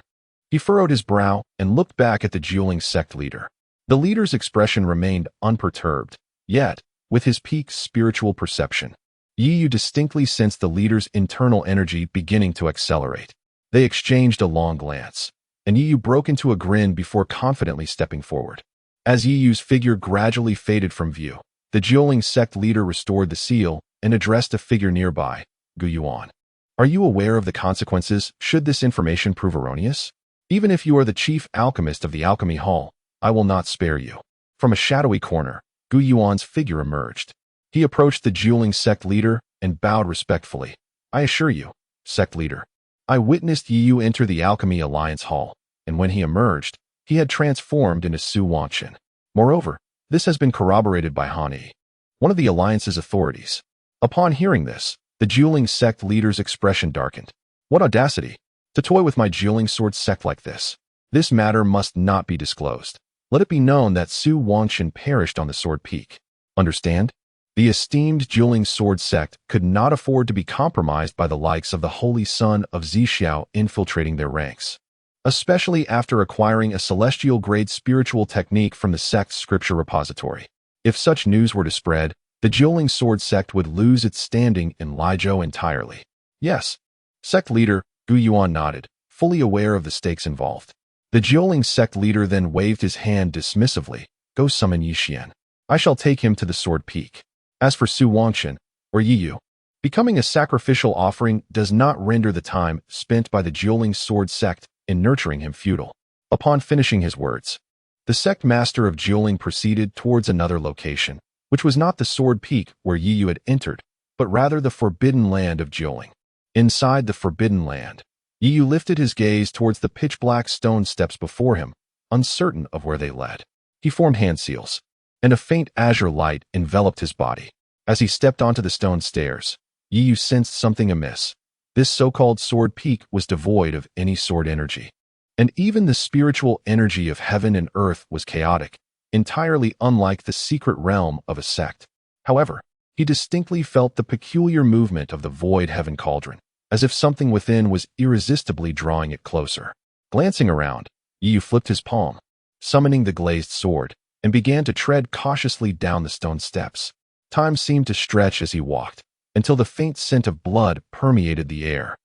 he furrowed his brow and looked back at the Jiuling sect leader. The leader's expression remained unperturbed, yet, with his peak spiritual perception, Yi Yu distinctly sensed the leader's internal energy beginning to accelerate. They exchanged a long glance, and Yi Yu broke into a grin before confidently stepping forward. As Yi Yu's figure gradually faded from view, the Jiuling sect leader restored the seal and addressed a figure nearby, "Gu Yuan. Are you aware of the consequences should this information prove erroneous? Even if you are the chief alchemist of the Alchemy Hall, I will not spare you." From a shadowy corner, Gu Yuan's figure emerged. He approached the Jiuling sect leader and bowed respectfully. "I assure you, sect leader, I witnessed Yi Yu enter the Alchemy Alliance Hall, and when he emerged, he had transformed into Su Wangchun. Moreover, this has been corroborated by Han Yi, one of the Alliance's authorities." Upon hearing this, the Jiuling sect leader's expression darkened. "What audacity! To toy with my Jiuling sword sect like this. This matter must not be disclosed. Let it be known that Su Wangchun perished on the Sword Peak. Understand? The esteemed Jiuling sword sect could not afford to be compromised by the likes of the holy son of Zixiao infiltrating their ranks, especially after acquiring a celestial-grade spiritual technique from the sect's scripture repository. If such news were to spread, the Jiuling sword sect would lose its standing in Lizhou entirely." "Yes." Sect leader Gu Yuan nodded, fully aware of the stakes involved. The Jiuling sect leader then waved his hand dismissively. "Go summon Yi Xian. I shall take him to the Sword Peak. As for Su Wangchun, or Yi Yu, becoming a sacrificial offering does not render the time spent by the Jiuling sword sect in nurturing him futile." Upon finishing his words, the sect master of Jiuling proceeded towards another location, which was not the Sword Peak where Yi Yu had entered, but rather the Forbidden Land of Jiuling. Inside the Forbidden Land, Yi Yu lifted his gaze towards the pitch-black stone steps before him, uncertain of where they led. He formed hand seals, and a faint azure light enveloped his body. As he stepped onto the stone stairs, Yi Yu sensed something amiss. This so-called Sword Peak was devoid of any sword energy, and even the spiritual energy of heaven and earth was chaotic, entirely unlike the secret realm of a sect. However, he distinctly felt the peculiar movement of the void heaven cauldron, as if something within was irresistibly drawing it closer. Glancing around, Yi Yu flipped his palm, summoning the glazed sword, and began to tread cautiously down the stone steps. Time seemed to stretch as he walked, until the faint scent of blood permeated the air,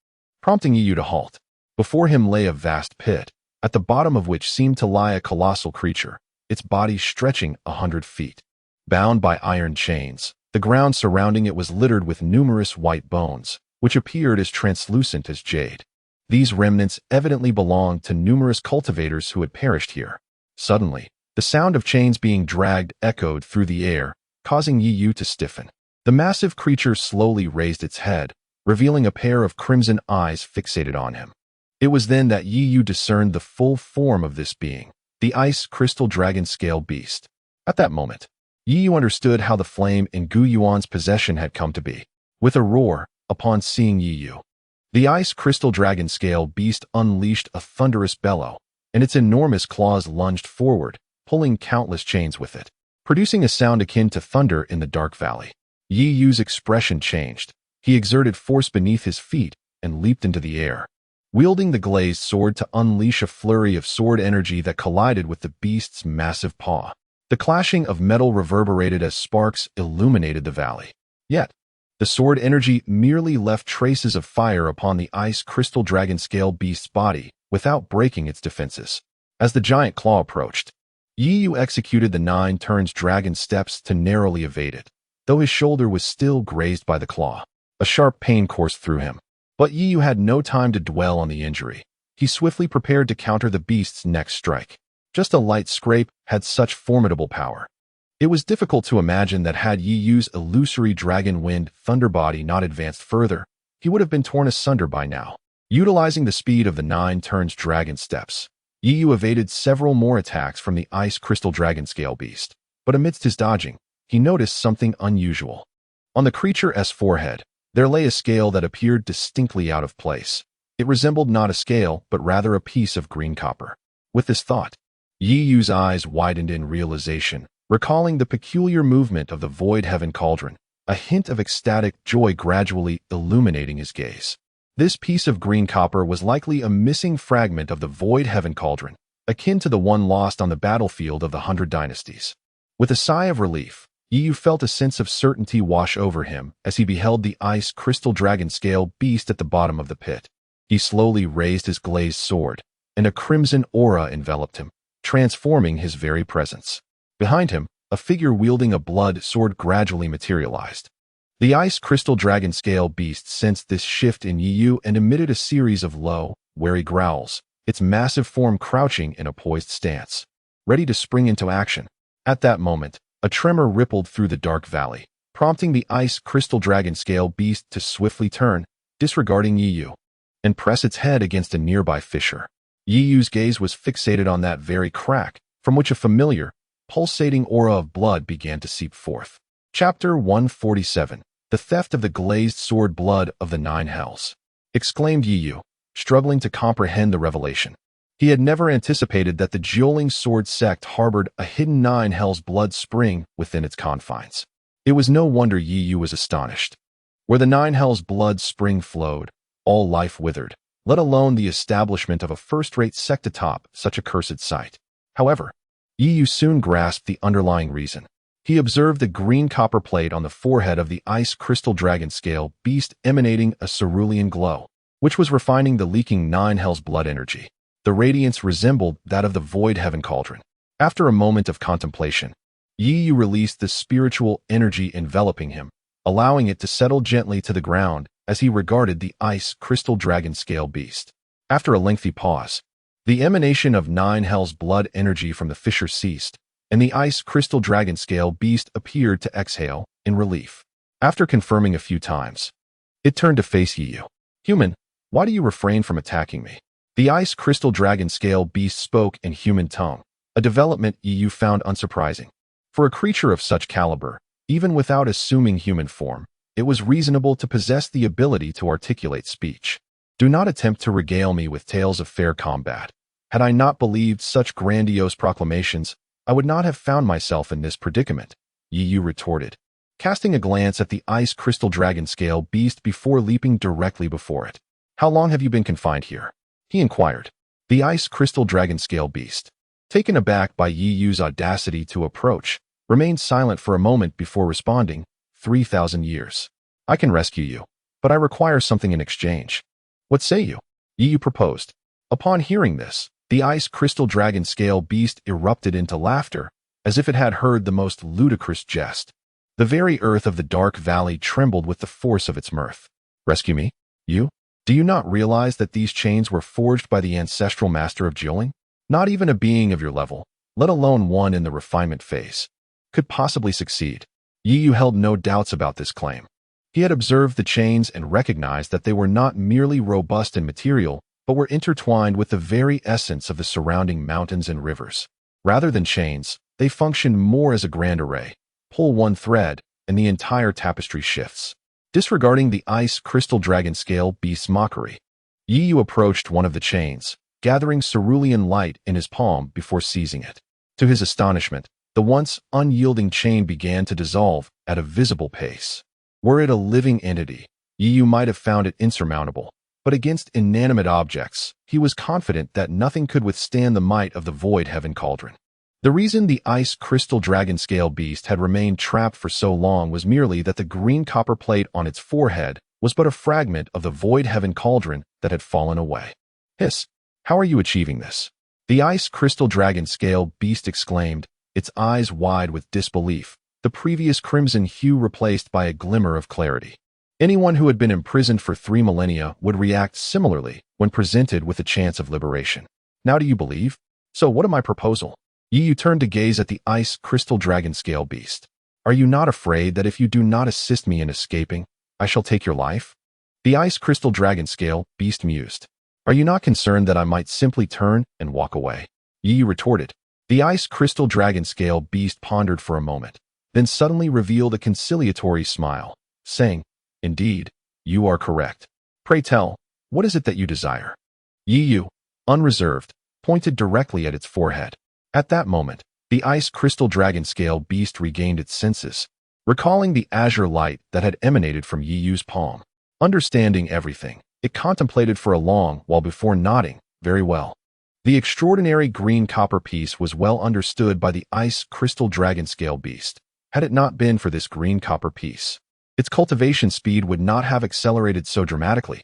prompting Yi Yu to halt. Before him lay a vast pit, at the bottom of which seemed to lie a colossal creature, its body stretching 100 feet. Bound by iron chains, the ground surrounding it was littered with numerous white bones, which appeared as translucent as jade. These remnants evidently belonged to numerous cultivators who had perished here. Suddenly, the sound of chains being dragged echoed through the air, causing Yi Yu to stiffen. The massive creature slowly raised its head, revealing a pair of crimson eyes fixated on him. It was then that Yi Yu discerned the full form of this being, the ice crystal dragon scale beast. At that moment, Yi Yu understood how the flame in Gu Yuan's possession had come to be. With a roar, upon seeing Yi Yu, the ice crystal dragon scale beast unleashed a thunderous bellow, and its enormous claws lunged forward, pulling countless chains with it, producing a sound akin to thunder in the dark valley. Yi Yu's expression changed. He exerted force beneath his feet and leaped into the air, wielding the glazed sword to unleash a flurry of sword energy that collided with the beast's massive paw. The clashing of metal reverberated as sparks illuminated the valley. Yet, The sword energy merely left traces of fire upon the ice crystal dragon scale beast's body without breaking its defenses. As the giant claw approached, Yi Yu executed the 9 turns dragon steps to narrowly evade it, though his shoulder was still grazed by the claw. A sharp pain coursed through him. But Yi Yu had no time to dwell on the injury. He swiftly prepared to counter the beast's next strike. Just a light scrape had such formidable power. It was difficult to imagine that had Yi Yu's illusory dragon wind thunder body not advanced further, he would have been torn asunder by now. Utilizing the speed of the 9 turns dragon steps, Yi Yu evaded several more attacks from the ice crystal dragon scale beast. But amidst his dodging, he noticed something unusual. On the creature's forehead, there lay a scale that appeared distinctly out of place. It resembled not a scale, but rather a piece of green copper. With this thought, Yi Yu's eyes widened in realization, recalling the peculiar movement of the void heaven cauldron, a hint of ecstatic joy gradually illuminating his gaze. This piece of green copper was likely a missing fragment of the void heaven cauldron, akin to the one lost on the battlefield of the 100 Dynasties. With a sigh of relief, Yi Yu felt a sense of certainty wash over him as he beheld the ice crystal dragon scale beast at the bottom of the pit. He slowly raised his glazed sword, and a crimson aura enveloped him, transforming his very presence. Behind him, a figure wielding a blood sword gradually materialized. The ice crystal dragon scale beast sensed this shift in Yi Yu and emitted a series of low, wary growls, its massive form crouching in a poised stance, ready to spring into action. At that moment, a tremor rippled through the dark valley, prompting the ice crystal dragon scale beast to swiftly turn, disregarding Yi Yu, and press its head against a nearby fissure. Yi Yu's gaze was fixated on that very crack, from which a familiar, pulsating aura of blood began to seep forth. Chapter 147. The Theft of the Glazed Sword Blood of the 9 Hells. Exclaimed Yi Yu, struggling to comprehend the revelation. He had never anticipated that the Jiuling sword sect harbored a hidden 9 Hells blood spring within its confines. It was no wonder Yi Yu was astonished. Where the 9 Hells blood spring flowed, all life withered, let alone the establishment of a first-rate sect atop such a cursed site. However, Yi Yu soon grasped the underlying reason. He observed the green copper plate on the forehead of the ice crystal dragon scale beast emanating a cerulean glow, which was refining the leaking 9 Hells blood energy. The radiance resembled that of the void heaven cauldron. After a moment of contemplation, Yi Yu released the spiritual energy enveloping him, allowing it to settle gently to the ground as he regarded the ice crystal dragon scale beast. After a lengthy pause, the emanation of 9 Hells blood energy from the fissure ceased, and the ice crystal dragon scale beast appeared to exhale in relief. After confirming a few times, it turned to face Yi Yu. "Human, why do you refrain from attacking me?" The ice crystal dragon scale beast spoke in human tongue, a development Yi Yu found unsurprising. For a creature of such caliber, even without assuming human form, it was reasonable to possess the ability to articulate speech. "Do not attempt to regale me with tales of fair combat. Had I not believed such grandiose proclamations, I would not have found myself in this predicament," Yi Yu retorted, casting a glance at the ice crystal dragon scale beast before leaping directly before it. "How long have you been confined here?" he inquired. The ice crystal dragon scale beast, taken aback by Yi Yu's audacity to approach, remained silent for a moment before responding, 3,000 years. "I can rescue you, but I require something in exchange." "What say you?" Yi Yu proposed. Upon hearing this, the ice crystal dragon scale beast erupted into laughter, as if it had heard the most ludicrous jest. The very earth of the dark valley trembled with the force of its mirth. "Rescue me? You? Do you not realize that these chains were forged by the ancestral master of Jiuling? Not even a being of your level, let alone one in the refinement phase, could possibly succeed." Yi Yu held no doubts about this claim. He had observed the chains and recognized that they were not merely robust in material, but were intertwined with the very essence of the surrounding mountains and rivers. Rather than chains, they functioned more as a grand array. Pull one thread, and the entire tapestry shifts. Disregarding the ice crystal dragon scale beast's mockery, Yi Yu approached one of the chains, gathering cerulean light in his palm before seizing it. To his astonishment, the once unyielding chain began to dissolve at a visible pace. Were it a living entity, Yi Yu might have found it insurmountable, but against inanimate objects, he was confident that nothing could withstand the might of the void heaven cauldron. The reason the ice crystal dragon scale beast had remained trapped for so long was merely that the green copper plate on its forehead was but a fragment of the void heaven cauldron that had fallen away. Hiss, how are you achieving this? The ice crystal dragon scale beast exclaimed, its eyes wide with disbelief, the previous crimson hue replaced by a glimmer of clarity. Anyone who had been imprisoned for 3 millennia would react similarly when presented with a chance of liberation. Now do you believe? So what am I proposal? You turned to gaze at the ice crystal dragon scale beast. Are you not afraid that if you do not assist me in escaping, I shall take your life? The ice crystal dragon scale beast mused. Are you not concerned that I might simply turn and walk away? Yi retorted. The ice crystal dragon scale beast pondered for a moment, then suddenly revealed a conciliatory smile, saying, Indeed, you are correct. Pray tell, what is it that you desire? Yi, unreserved, pointed directly at its forehead. At that moment, the ice crystal dragon scale beast regained its senses, recalling the azure light that had emanated from Yi's palm. Understanding everything, it contemplated for a long while before nodding, very well. The extraordinary green copper piece was well understood by the ice crystal dragon scale beast. Had it not been for this green copper piece, its cultivation speed would not have accelerated so dramatically,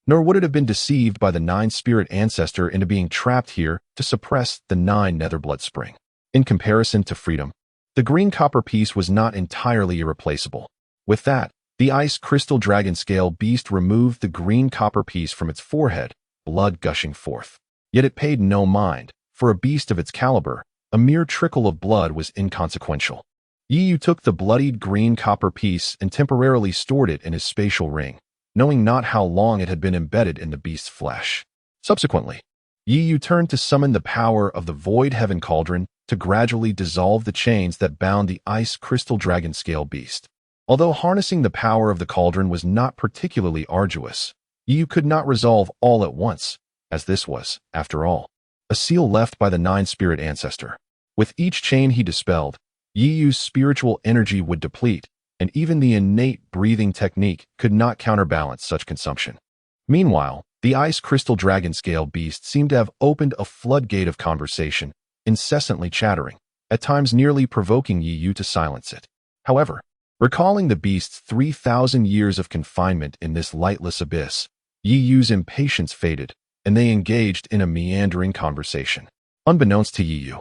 nor would it have been deceived by the 9-spirit ancestor into being trapped here to suppress the 9 nether blood spring. In comparison to freedom, the green copper piece was not entirely irreplaceable. With that, the ice crystal dragon scale beast removed the green copper piece from its forehead, blood gushing forth. Yet it paid no mind. For a beast of its caliber, a mere trickle of blood was inconsequential. Yi took the bloodied green copper piece and temporarily stored it in his spatial ring, knowing not how long it had been embedded in the beast's flesh. Subsequently, Yi turned to summon the power of the void heaven cauldron to gradually dissolve the chains that bound the ice crystal dragon scale beast. Although harnessing the power of the cauldron was not particularly arduous, Yi could not resolve all at once, as this was, after all, a seal left by the 9-spirit ancestor. With each chain he dispelled, Yi's spiritual energy would deplete, and even the innate breathing technique could not counterbalance such consumption. Meanwhile, the ice crystal dragon scale beast seemed to have opened a floodgate of conversation, incessantly chattering, at times nearly provoking Yi to silence it. However, recalling the beast's 3,000 years of confinement in this lightless abyss, Yi's impatience faded, and they engaged in a meandering conversation. Unbeknownst to Yi,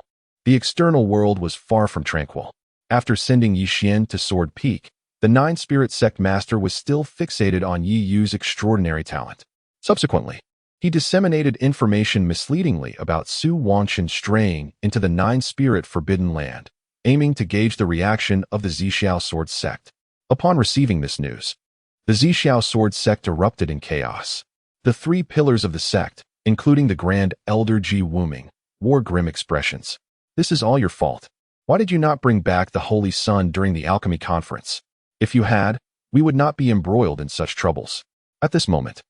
the external world was far from tranquil. After sending Yi Xian to Sword Peak, the 9-spirit sect master was still fixated on Yi's extraordinary talent. Subsequently, he disseminated information misleadingly about Su Wanqian straying into the 9-spirit forbidden land, aiming to gauge the reaction of the Zixiao sword sect. Upon receiving this news, the Zixiao sword sect erupted in chaos. The 3 pillars of the sect, including the Grand Elder Ji Wuming, wore grim expressions. This is all your fault. Why did you not bring back the Holy Sun during the alchemy conference? If you had, we would not be embroiled in such troubles. At this moment,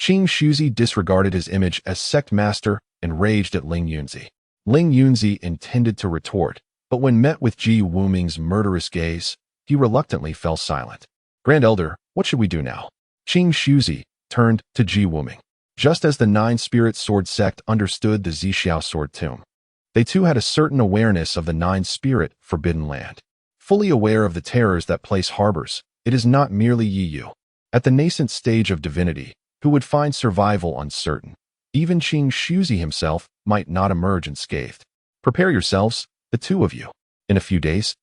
Qing Shuzi disregarded his image as sect master and raged at Ling Yunzi. Ling Yunzi intended to retort, but when met with Ji Wuming's murderous gaze, he reluctantly fell silent. Grand Elder, what should we do now? Qing Shuzi turned to Ji Wuming. Just as the 9-spirit sword sect understood the Zixiao sword tomb, they too had a certain awareness of the 9-spirit forbidden land. Fully aware of the terrors that place harbors, it is not merely Yi, at the nascent stage of divinity, who would find survival uncertain. Even Qing Shuzi himself might not emerge unscathed. Prepare yourselves, the 2 of you. In a few days,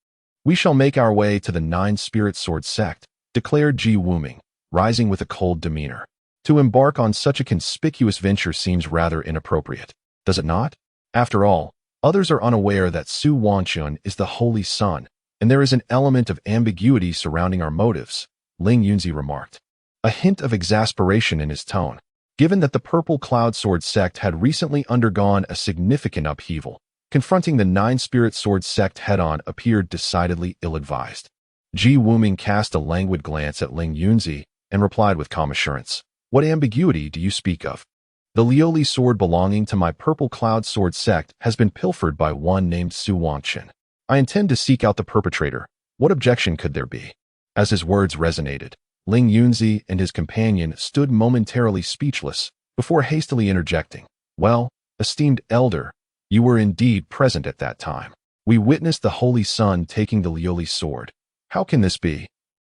we shall make our way to the 9-spirit sword sect, declared Ji Wuming, rising with a cold demeanor. To embark on such a conspicuous venture seems rather inappropriate, does it not? After all, others are unaware that Su Wanqian is the Holy Sun, and there is an element of ambiguity surrounding our motives, Ling Yunzi remarked, a hint of exasperation in his tone. Given that the Purple Cloud Sword sect had recently undergone a significant upheaval, confronting the 9-spirit sword sect head-on appeared decidedly ill-advised. Ji Wuming cast a languid glance at Ling Yunzi and replied with calm assurance. What ambiguity do you speak of? The Lioli sword belonging to my Purple Cloud Sword sect has been pilfered by one named Su Wanqian. I intend to seek out the perpetrator. What objection could there be? As his words resonated, Ling Yunzi and his companion stood momentarily speechless before hastily interjecting. Well, esteemed elder, you were indeed present at that time. We witnessed the Holy Sun taking the Lioli sword. How can this be?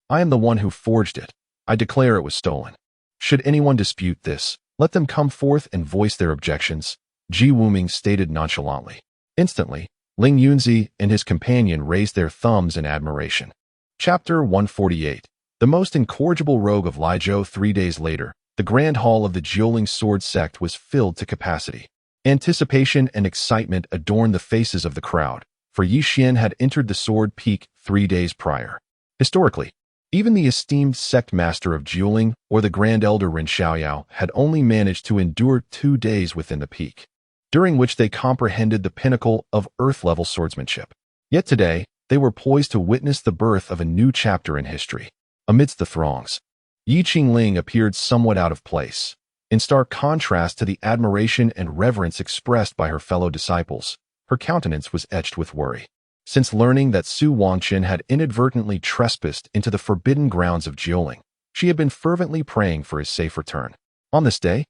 I am the one who forged it. I declare it was stolen. Should anyone dispute this, let them come forth and voice their objections, Ji Wuming stated nonchalantly. Instantly, Ling Yunzi and his companion raised their thumbs in admiration. Chapter 148. The most incorrigible rogue of Lijiao. 3 days later, the grand hall of the Jiuling sword sect was filled to capacity. Anticipation and excitement adorned the faces of the crowd, for Yi Xian had entered the sword peak 3 days prior. Historically, even the esteemed sect master of Jiuling or the Grand Elder Ren Xiaoyao had only managed to endure 2 days within the peak, during which they comprehended the pinnacle of earth-level swordsmanship. Yet today, they were poised to witness the birth of a new chapter in history. Amidst the throngs, Yi Qingling appeared somewhat out of place, in stark contrast to the admiration and reverence expressed by her fellow disciples. Her countenance was etched with worry. Since learning that Su Wangqin had inadvertently trespassed into the forbidden grounds of Jiuling, she had been fervently praying for his safe return. On this day,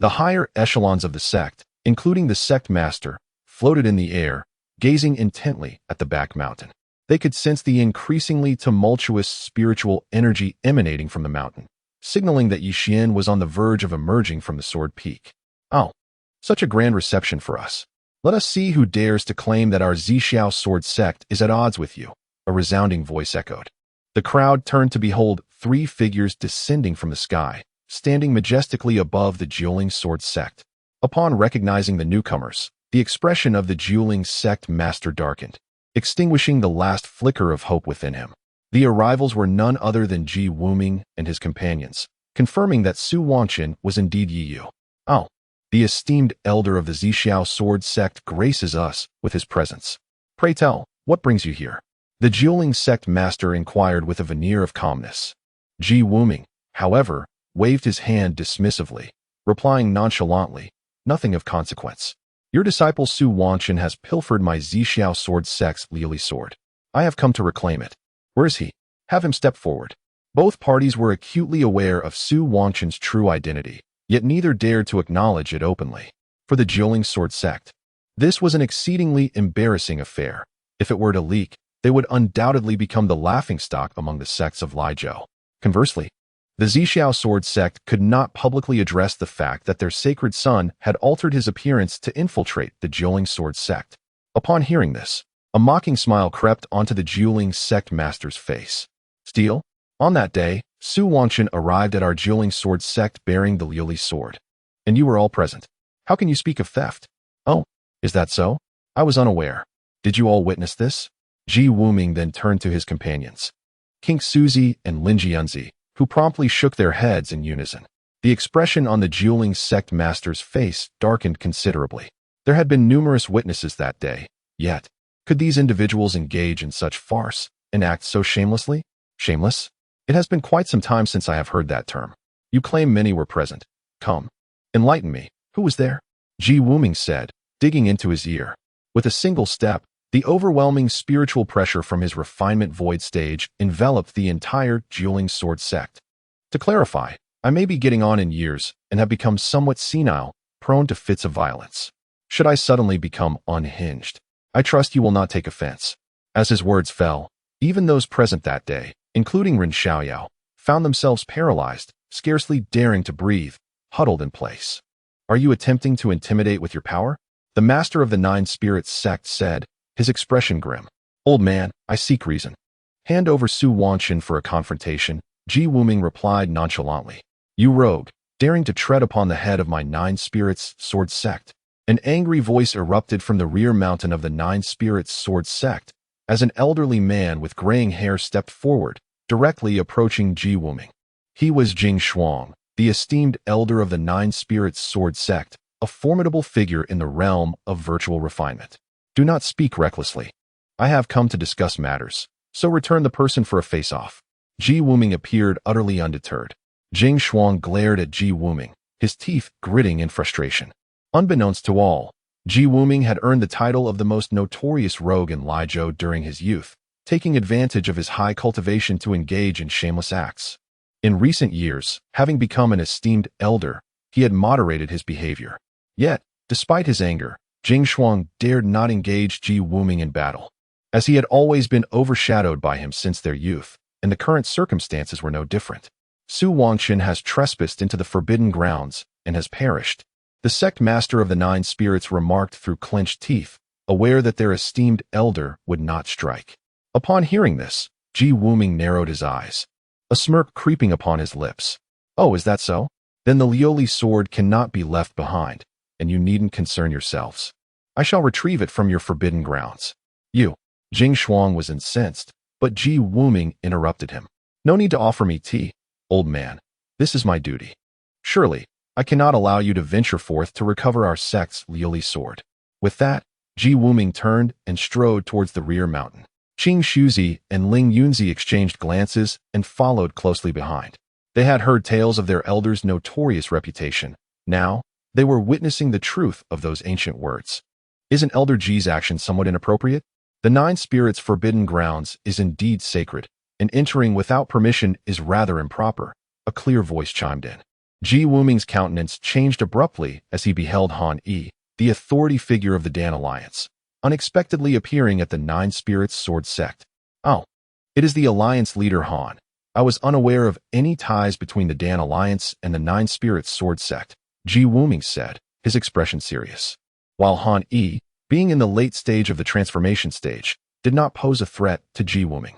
the higher echelons of the sect, including the sect master, floated in the air, gazing intently at the back mountain. They could sense the increasingly tumultuous spiritual energy emanating from the mountain, signaling that Yi Xian was on the verge of emerging from the sword peak. Oh, such a grand reception for us. Let us see who dares to claim that our Zixiao sword sect is at odds with you, a resounding voice echoed. The crowd turned to behold 3 figures descending from the sky, standing majestically above the Jiuling sword sect. Upon recognizing the newcomers, the expression of the Jiuling sect master darkened, extinguishing the last flicker of hope within him. The arrivals were none other than Ji Wuming and his companions, confirming that Su Wangqin was indeed Yi Yu. Oh, the esteemed elder of the Zixiao sword sect graces us with his presence. Pray tell, what brings you here? The Jiuling sect master inquired with a veneer of calmness. Ji Wuming, however, waved his hand dismissively, replying nonchalantly, nothing of consequence. Your disciple Su Wangqin has pilfered my Zixiao sword sect's Lioli sword. I have come to reclaim it. Where is he? Have him step forward. Both parties were acutely aware of Su Wangqin's true identity, yet neither dared to acknowledge it openly. For the Jiuling sword sect, this was an exceedingly embarrassing affair. If it were to leak, they would undoubtedly become the laughingstock among the sects of Lijiao. Conversely, the Zixiao sword sect could not publicly address the fact that their sacred son had altered his appearance to infiltrate the Jiuling sword sect. Upon hearing this, a mocking smile crept onto the Jiuling sect master's face. Steele, on that day, Su Wangqin arrived at our Jiuling sword sect bearing the Lioli sword. And you were all present. How can you speak of theft? Oh, is that so? I was unaware. Did you all witness this? Ji Wuming then turned to his companions, King Suzi and Lin Jianzi, who promptly shook their heads in unison. The expression on the Jiuling sect master's face darkened considerably. There had been numerous witnesses that day, yet, could these individuals engage in such farce and act so shamelessly? Shameless? It has been quite some time since I have heard that term. You claim many were present. Come, enlighten me. Who was there? Ji Wuming said, digging into his ear. With a single step, the overwhelming spiritual pressure from his refinement void stage enveloped the entire Jiuling sword sect. To clarify, I may be getting on in years and have become somewhat senile, prone to fits of violence. Should I suddenly become unhinged, I trust you will not take offense. As his words fell, even those present that day, including Ren Xiaoyao, found themselves paralyzed, scarcely daring to breathe, huddled in place. Are you attempting to intimidate with your power? The master of the 9 spirits sect said, his expression grim. Old man, I seek reason. Hand over Su Wangqin for a confrontation, Ji Wuming replied nonchalantly. You rogue, daring to tread upon the head of my 9 spirits sword sect. An angry voice erupted from the rear mountain of the 9 spirits sword sect, as an elderly man with graying hair stepped forward, directly approaching Ji Wuming. He was Jing Shuang, the esteemed elder of the 9 spirits sword sect, a formidable figure in the realm of virtual refinement. Do not speak recklessly. I have come to discuss matters, so return the person for a face-off. Ji Wuming appeared utterly undeterred. Jing Shuang glared at Ji Wuming, his teeth gritting in frustration. Unbeknownst to all, Ji Wuming had earned the title of the most notorious rogue in Lijiao during his youth, taking advantage of his high cultivation to engage in shameless acts. In recent years, having become an esteemed elder, he had moderated his behavior. Yet, despite his anger, Jing Shuang dared not engage Ji Wuming in battle, as he had always been overshadowed by him since their youth, and the current circumstances were no different. Su Wangxin has trespassed into the forbidden grounds and has perished. The sect master of the 9 spirits remarked through clenched teeth, aware that their esteemed elder would not strike. Upon hearing this, Ji Wuming narrowed his eyes, a smirk creeping upon his lips. Oh, is that so? Then the Lioli sword cannot be left behind, and you needn't concern yourselves. I shall retrieve it from your forbidden grounds. You. Jing Shuang was incensed, but Ji Wuming interrupted him. No need to offer me tea, old man. This is my duty. Surely, I cannot allow you to venture forth to recover our sect's Lioli sword. With that, Ji Wuming turned and strode towards the rear mountain. Qing Shuzi and Ling Yunzi exchanged glances and followed closely behind. They had heard tales of their elder's notorious reputation. Now, they were witnessing the truth of those ancient words. Isn't Elder Ji's action somewhat inappropriate? The 9 spirits' forbidden grounds is indeed sacred, and entering without permission is rather improper, a clear voice chimed in. Ji Wuming's countenance changed abruptly as he beheld Han Yi, the authority figure of the Dan Alliance, unexpectedly appearing at the 9 spirits' sword sect. Oh, it is the Alliance leader Han. I was unaware of any ties between the Dan Alliance and the 9 spirits' sword sect, Ji Wuming said, his expression serious. While Han Yi, being in the late stage of the transformation stage, did not pose a threat to Ji Wuming.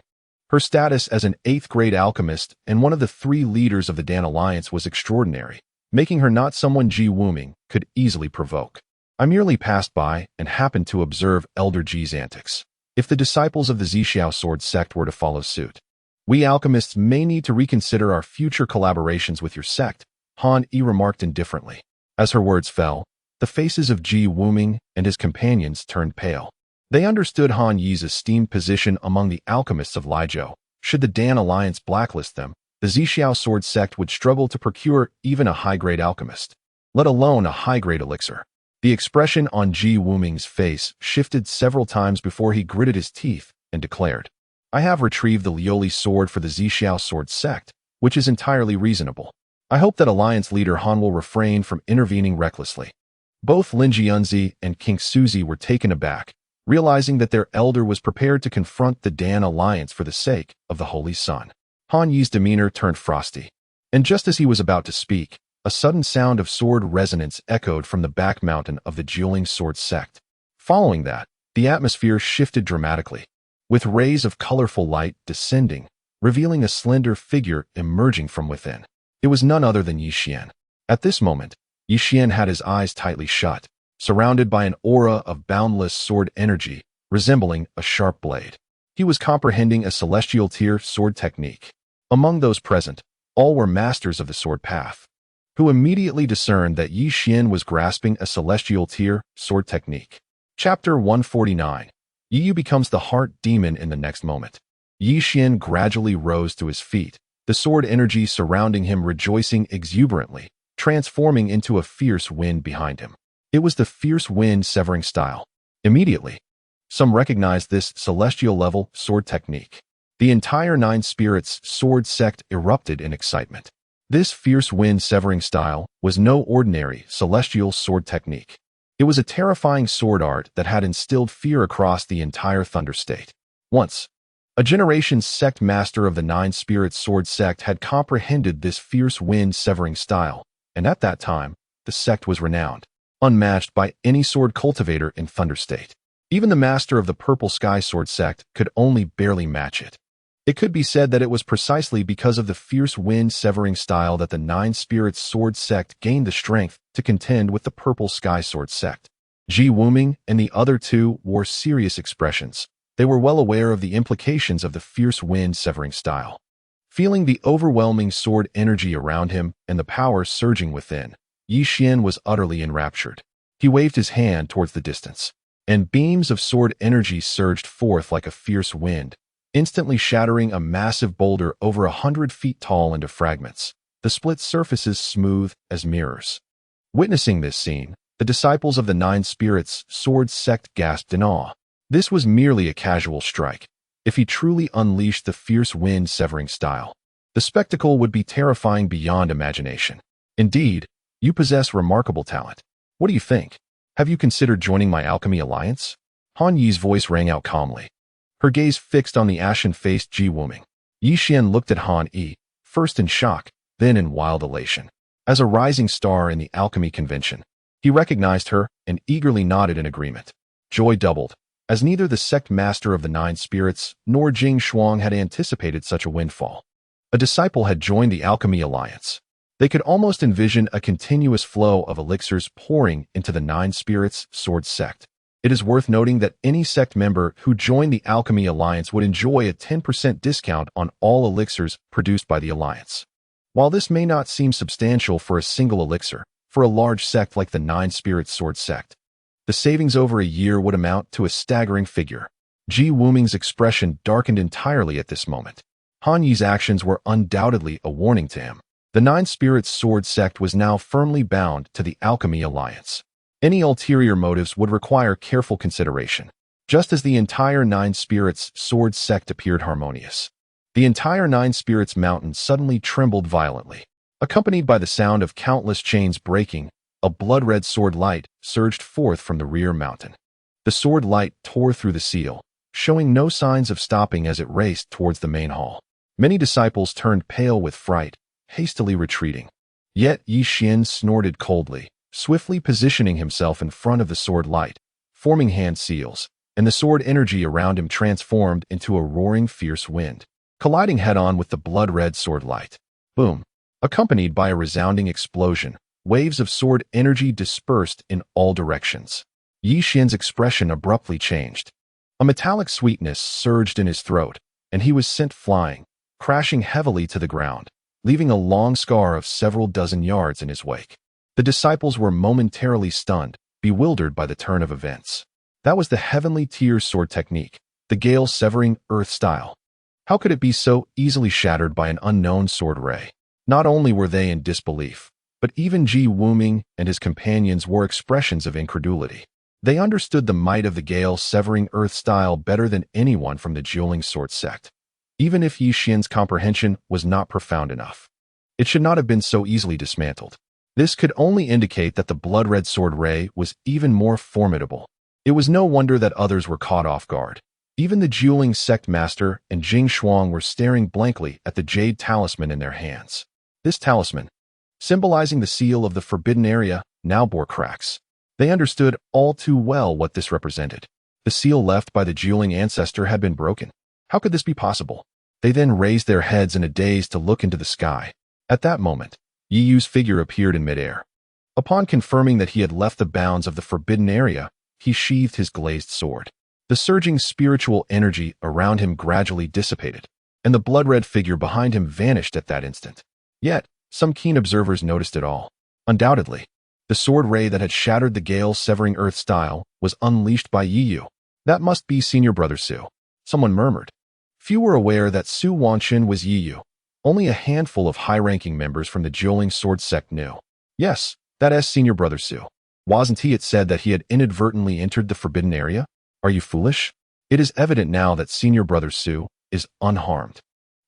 Her status as an 8th-grade alchemist and one of the 3 leaders of the Dan Alliance was extraordinary, making her not someone Ji Wuming could easily provoke. I merely passed by and happened to observe Elder Ji's antics. If the disciples of the Zixiao sword sect were to follow suit, we alchemists may need to reconsider our future collaborations with your sect, Han Yi remarked indifferently. As her words fell, the faces of Ji Wuming and his companions turned pale. They understood Han Yi's esteemed position among the alchemists of Lijiao. Should the Dan Alliance blacklist them, the Zixiao sword sect would struggle to procure even a high-grade alchemist, let alone a high-grade elixir. The expression on Ji Wuming's face shifted several times before he gritted his teeth and declared, I have retrieved the Lioli sword for the Zixiao sword sect, which is entirely reasonable. I hope that Alliance leader Han will refrain from intervening recklessly. Both Lin Jianzi and King Suzi were taken aback, realizing that their elder was prepared to confront the Dan Alliance for the sake of the Holy Sun. Han Yi's demeanor turned frosty, and just as he was about to speak, a sudden sound of sword resonance echoed from the back mountain of the Jiuling sword sect. Following that, the atmosphere shifted dramatically, with rays of colorful light descending, revealing a slender figure emerging from within. It was none other than Yi Xian. At this moment, Yi Xian had his eyes tightly shut, surrounded by an aura of boundless sword energy, resembling a sharp blade. He was comprehending a celestial tier sword technique. Among those present, all were masters of the sword path, who immediately discerned that Yi Xian was grasping a celestial tier sword technique. Chapter 149. Yi Yu becomes the heart demon in the next moment. Yi Xian gradually rose to his feet, the sword energy surrounding him rejoicing exuberantly, transforming into a fierce wind behind him. It was the fierce wind severing style. Immediately, some recognized this celestial-level sword technique. The entire 9 spirits sword sect erupted in excitement. This fierce wind severing style was no ordinary celestial sword technique. It was a terrifying sword art that had instilled fear across the entire Thunder State. Once, a generation's sect master of the 9 spirits sword sect had comprehended this fierce wind severing style, and at that time, the sect was renowned, unmatched by any sword cultivator in Thunder State. Even the master of the Purple Sky sword sect could only barely match it. It could be said that it was precisely because of the fierce wind severing style that the 9 spirits sword sect gained the strength to contend with the Purple Sky sword sect. Ji Wuming and the other 2 wore serious expressions. They were well aware of the implications of the fierce wind severing style. Feeling the overwhelming sword energy around him and the power surging within, Yi Xian was utterly enraptured. He waved his hand towards the distance, and beams of sword energy surged forth like a fierce wind, instantly shattering a massive boulder over 100 feet tall into fragments, the split surfaces smooth as mirrors. Witnessing this scene, the disciples of the 9 spirits sword sect gasped in awe. This was merely a casual strike. If he truly unleashed the fierce wind severing style, the spectacle would be terrifying beyond imagination. Indeed, you possess remarkable talent. What do you think? Have you considered joining my alchemy alliance? Han Yi's voice rang out calmly, her gaze fixed on the ashen-faced Ji Wuming. Yi Xian looked at Han Yi, first in shock, then in wild elation. As a rising star in the alchemy convention, he recognized her and eagerly nodded in agreement. Joy doubled, as neither the sect master of the Nine Spirits nor Jing Shuang had anticipated such a windfall. A disciple had joined the alchemy alliance. They could almost envision a continuous flow of elixirs pouring into the Nine Spirits sword sect. It is worth noting that any sect member who joined the alchemy alliance would enjoy a 10% discount on all elixirs produced by the alliance. While this may not seem substantial for a single elixir, for a large sect like the Nine Spirits sword sect, the savings over a year would amount to a staggering figure. Ji Wuming's expression darkened entirely at this moment. Han Yi's actions were undoubtedly a warning to him. The Nine Spirits sword sect was now firmly bound to the alchemy alliance. Any ulterior motives would require careful consideration, just as the entire Nine Spirits sword sect appeared harmonious. The entire Nine Spirits mountain suddenly trembled violently. Accompanied by the sound of countless chains breaking, a blood-red sword light surged forth from the rear mountain. The sword light tore through the seal, showing no signs of stopping as it raced towards the main hall. Many disciples turned pale with fright, hastily retreating. Yet Yi Xian snorted coldly, swiftly positioning himself in front of the sword light, forming hand seals, and the sword energy around him transformed into a roaring fierce wind, colliding head-on with the blood-red sword light. Boom! Accompanied by a resounding explosion, waves of sword energy dispersed in all directions. Yi Xian's expression abruptly changed. A metallic sweetness surged in his throat, and he was sent flying, crashing heavily to the ground, leaving a long scar of several dozen yards in his wake. The disciples were momentarily stunned, bewildered by the turn of events. That was the Heavenly Tears sword technique, the gale-severing earth style. How could it be so easily shattered by an unknown sword ray? Not only were they in disbelief, but even Ji Wuming and his companions wore expressions of incredulity. They understood the might of the gale-severing earth style better than anyone from the dueling sword sect, even if Yi Xian's comprehension was not profound enough. It should not have been so easily dismantled. This could only indicate that the blood-red sword ray was even more formidable. It was no wonder that others were caught off guard. Even the dueling sect master and Jing Shuang were staring blankly at the jade talisman in their hands. This talisman, symbolizing the seal of the forbidden area, now bore cracks. They understood all too well what this represented. The seal left by the dueling ancestor had been broken. How could this be possible? They then raised their heads in a daze to look into the sky. At that moment, Yi Yu's figure appeared in midair. Upon confirming that he had left the bounds of the forbidden area, he sheathed his glazed sword. The surging spiritual energy around him gradually dissipated, and the blood-red figure behind him vanished at that instant. Yet, some keen observers noticed it all. Undoubtedly, the sword ray that had shattered the gale-severing earth style was unleashed by Yi Yu. That must be Senior Brother Su. Someone murmured. Few were aware that Su Wanchen was Yi Yu. Only a handful of high-ranking members from the dueling sword sect knew. Yes, that is Senior Brother Su. Wasn't it said that he had inadvertently entered the forbidden area? Are you foolish? It is evident now that Senior Brother Su is unharmed.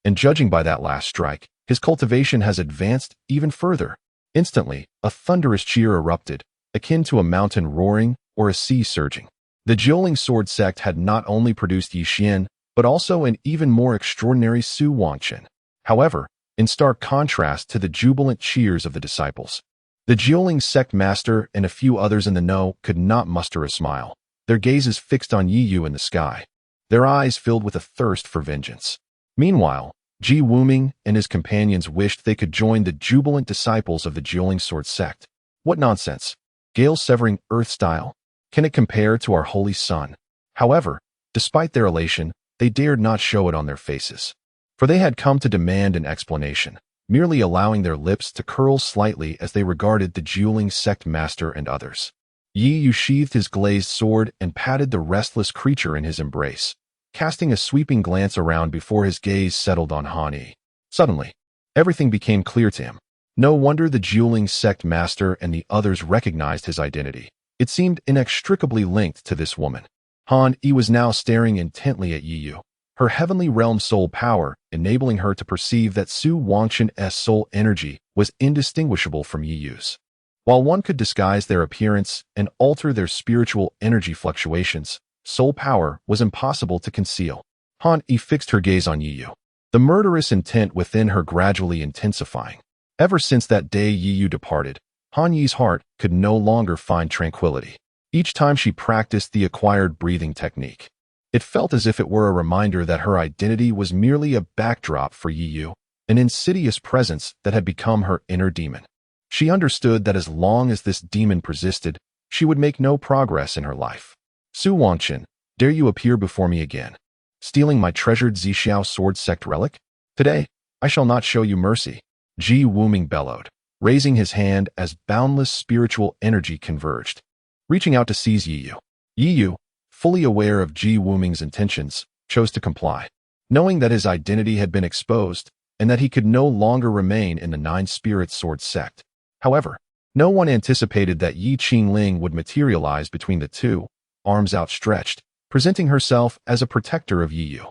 And judging by that last strike, his cultivation has advanced even further. Instantly, a thunderous cheer erupted, akin to a mountain roaring or a sea surging. The dueling sword sect had not only produced Yi Xian, but also an even more extraordinary Su Wanchen. However, in stark contrast to the jubilant cheers of the disciples, the dueling sect master and a few others in the know could not muster a smile, their gazes fixed on Yi Yu in the sky, their eyes filled with a thirst for vengeance. Meanwhile, Ji Wuming and his companions wished they could join the jubilant disciples of the dueling sword sect. What nonsense! Gale-severing earth style? Can it compare to our holy sun? However, despite their elation, they dared not show it on their faces, for they had come to demand an explanation, merely allowing their lips to curl slightly as they regarded the dueling sect master and others. Yi Yu sheathed his glazed sword and patted the restless creature in his embrace, casting a sweeping glance around before his gaze settled on Han Yi. Suddenly, everything became clear to him. No wonder the dueling sect master and the others recognized his identity. It seemed inextricably linked to this woman. Han Yi was now staring intently at Yi Yu, her heavenly realm soul power enabling her to perceive that Su Wangshen's soul energy was indistinguishable from Yi Yu's. While one could disguise their appearance and alter their spiritual energy fluctuations, soul power was impossible to conceal. Han Yi fixed her gaze on Yi Yu, the murderous intent within her gradually intensifying. Ever since that day Yi Yu departed, Han Yi's heart could no longer find tranquility. Each time she practiced the acquired breathing technique, it felt as if it were a reminder that her identity was merely a backdrop for Yi Yu, an insidious presence that had become her inner demon. She understood that as long as this demon persisted, she would make no progress in her life. Su Wangqin, dare you appear before me again, stealing my treasured Zixiao sword sect relic? Today, I shall not show you mercy. Ji Wuming bellowed, raising his hand as boundless spiritual energy converged, reaching out to seize Yi Yu. Yi Yu, fully aware of Ji Wuming's intentions, chose to comply, knowing that his identity had been exposed and that he could no longer remain in the Nine Spirits Sword sect. However, no one anticipated that Yi Qingling would materialize between the two, arms outstretched, presenting herself as a protector of Yi Yu.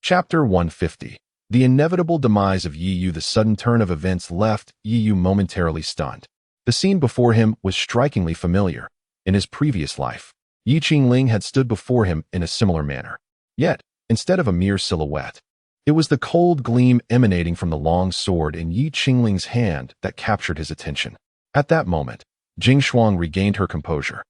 Chapter 150. The inevitable demise of Yi Yu. The sudden turn of events left Yi Yu momentarily stunned. The scene before him was strikingly familiar. In his previous life, Yi Qingling had stood before him in a similar manner. Yet, instead of a mere silhouette, it was the cold gleam emanating from the long sword in Yi Qingling's hand that captured his attention. At that moment, Jing Shuang regained her composure,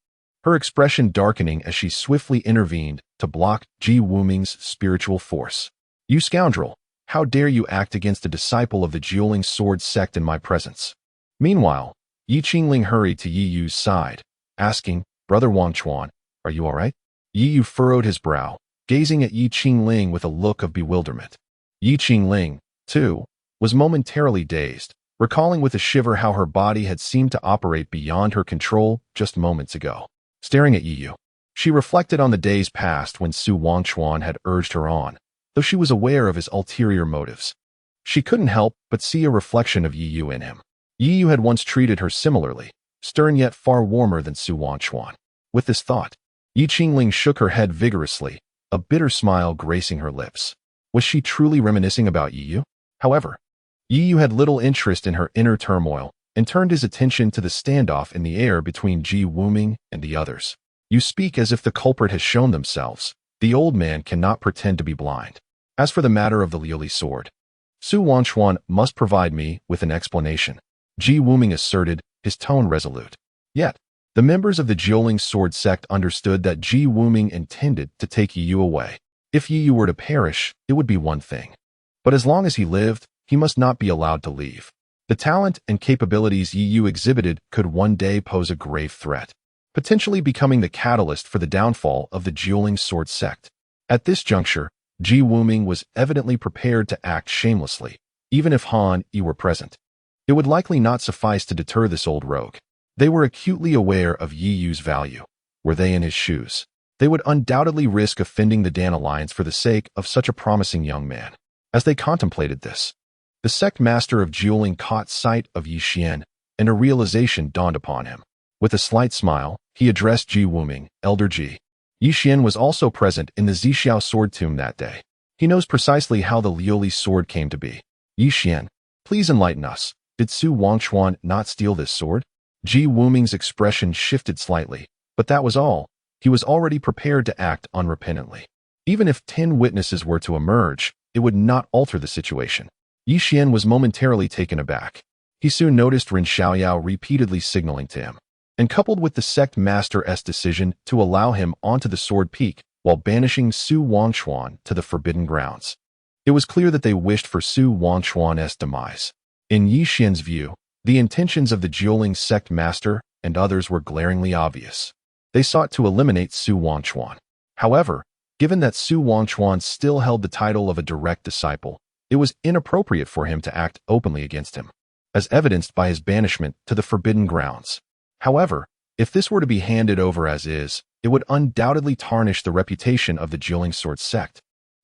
her expression darkening as she swiftly intervened to block Ji Wuming's spiritual force. You scoundrel, how dare you act against a disciple of the Jiuling sword sect in my presence? Meanwhile, Yi Qingling hurried to Yi Yu's side, asking, Brother Wangchuan, are you all right? Yi Yu furrowed his brow, gazing at Yi Qingling with a look of bewilderment. Yi Qingling, too, was momentarily dazed, recalling with a shiver how her body had seemed to operate beyond her control just moments ago. Staring at Yi Yu, she reflected on the days past when Su Wangchuan had urged her on, though she was aware of his ulterior motives. She couldn't help but see a reflection of Yi Yu in him. Yi Yu had once treated her similarly, stern yet far warmer than Su Wangchuan. With this thought, Yi Qingling shook her head vigorously, a bitter smile gracing her lips. Was she truly reminiscing about Yi Yu? However, Yi Yu had little interest in her inner turmoil and turned his attention to the standoff in the air between Ji Wuming and the others. You speak as if the culprit has shown themselves. The old man cannot pretend to be blind. As for the matter of the Liuli sword, Su Wangchuan must provide me with an explanation, Ji Wuming asserted, his tone resolute. Yet, the members of the Jiuling sword sect understood that Ji Wuming intended to take Yi Yu away. If Yi Yu were to perish, it would be one thing. But as long as he lived, he must not be allowed to leave. The talent and capabilities Yi Yu exhibited could one day pose a grave threat, potentially becoming the catalyst for the downfall of the Jiuling sword sect. At this juncture, Ji Wuming was evidently prepared to act shamelessly, even if Han Yi were present. It would likely not suffice to deter this old rogue. They were acutely aware of Yi Yu's value. Were they in his shoes, they would undoubtedly risk offending the Dan Alliance for the sake of such a promising young man. As they contemplated this, the sect master of Jiuling caught sight of Yi Xian, and a realization dawned upon him. With a slight smile, he addressed Ji Wuming, Elder Ji. Yi Xian was also present in the Zixiao sword tomb that day. He knows precisely how the Liuli sword came to be. Yi Xian, please enlighten us. Did Su Wangchuan not steal this sword? Ji Wuming's expression shifted slightly, but that was all. He was already prepared to act unrepentantly. Even if 10 witnesses were to emerge, it would not alter the situation. Yi Xian was momentarily taken aback. He soon noticed Ren Xiaoyao repeatedly signaling to him, and coupled with the sect master's decision to allow him onto the sword peak while banishing Su Wangchuan to the forbidden grounds. It was clear that they wished for Su Wangchuan's demise. In Yi Xian's view, the intentions of the Jiuling sect master and others were glaringly obvious. They sought to eliminate Su Wangchuan. However, given that Su Wangchuan still held the title of a direct disciple, it was inappropriate for him to act openly against him, as evidenced by his banishment to the forbidden grounds. However, if this were to be handed over as is, it would undoubtedly tarnish the reputation of the Jiuling sword sect.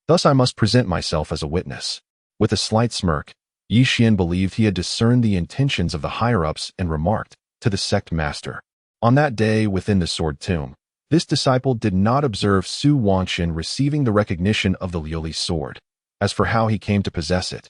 Thus I must present myself as a witness. With a slight smirk, Yi Xian believed he had discerned the intentions of the higher-ups and remarked to the sect master. On that day within the sword tomb, this disciple did not observe Su Wangqin receiving the recognition of the Liuli sword. As for how he came to possess it,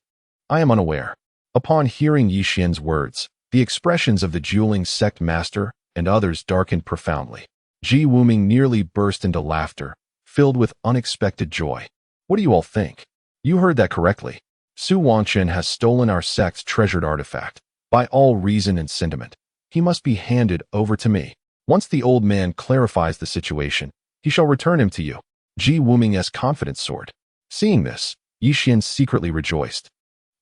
I am unaware. Upon hearing Yi Xian's words, The expressions of the dueling sect master and others darkened profoundly. Ji Wuming nearly burst into laughter, filled with unexpected joy. What do you all think? You heard that correctly. Su Wanchen has stolen our sect's treasured artifact. By all reason and sentiment, he must be handed over to me. Once the old man clarifies the situation, he shall return him to you. Ji Wuming's confidence soared. Seeing this, Yi Xian secretly rejoiced.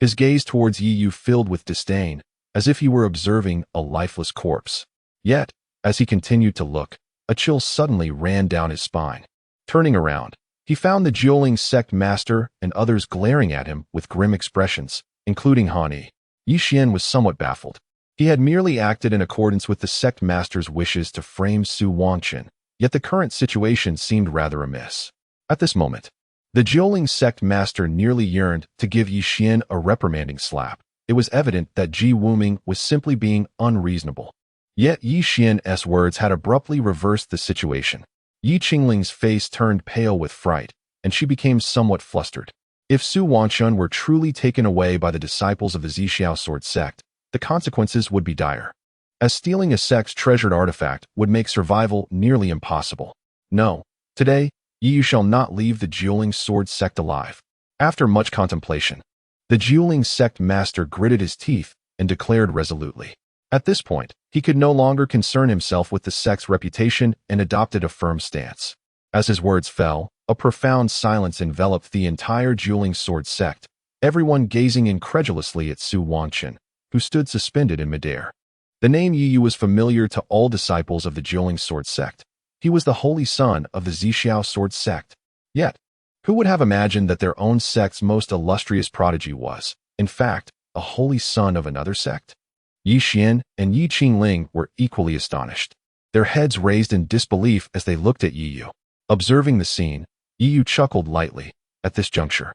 His gaze towards Yi Yu filled with disdain, as if he were observing a lifeless corpse. Yet, as he continued to look, a chill suddenly ran down his spine. Turning around, he found the dueling sect master and others glaring at him with grim expressions, including Han Yi. Yi Xian was somewhat baffled. He had merely acted in accordance with the sect master's wishes to frame Su Wanchen, yet the current situation seemed rather amiss. At this moment, the dueling sect master nearly yearned to give Yi Xian a reprimanding slap. It was evident that Ji Wuming was simply being unreasonable. Yet Yi Xian's words had abruptly reversed the situation. Yi Qingling's face turned pale with fright, and she became somewhat flustered. If Su Wanchen were truly taken away by the disciples of the Zixiao sword sect, the consequences would be dire, as stealing a sect's treasured artifact would make survival nearly impossible. No, today, Yi Yu shall not leave the dueling sword sect alive. After much contemplation, the dueling sect master gritted his teeth and declared resolutely. At this point, he could no longer concern himself with the sect's reputation and adopted a firm stance. As his words fell, a profound silence enveloped the entire dueling sword sect, everyone gazing incredulously at Su Wanchen, who stood suspended in midair. The name Yi Yu was familiar to all disciples of the dueling sword sect. He was the holy son of the Zixiao sword sect. Yet, who would have imagined that their own sect's most illustrious prodigy was, in fact, a holy son of another sect? Yi Xian and Yi Qingling were equally astonished, their heads raised in disbelief as they looked at Yi Yu. Observing the scene, Yi Yu chuckled lightly. At this juncture,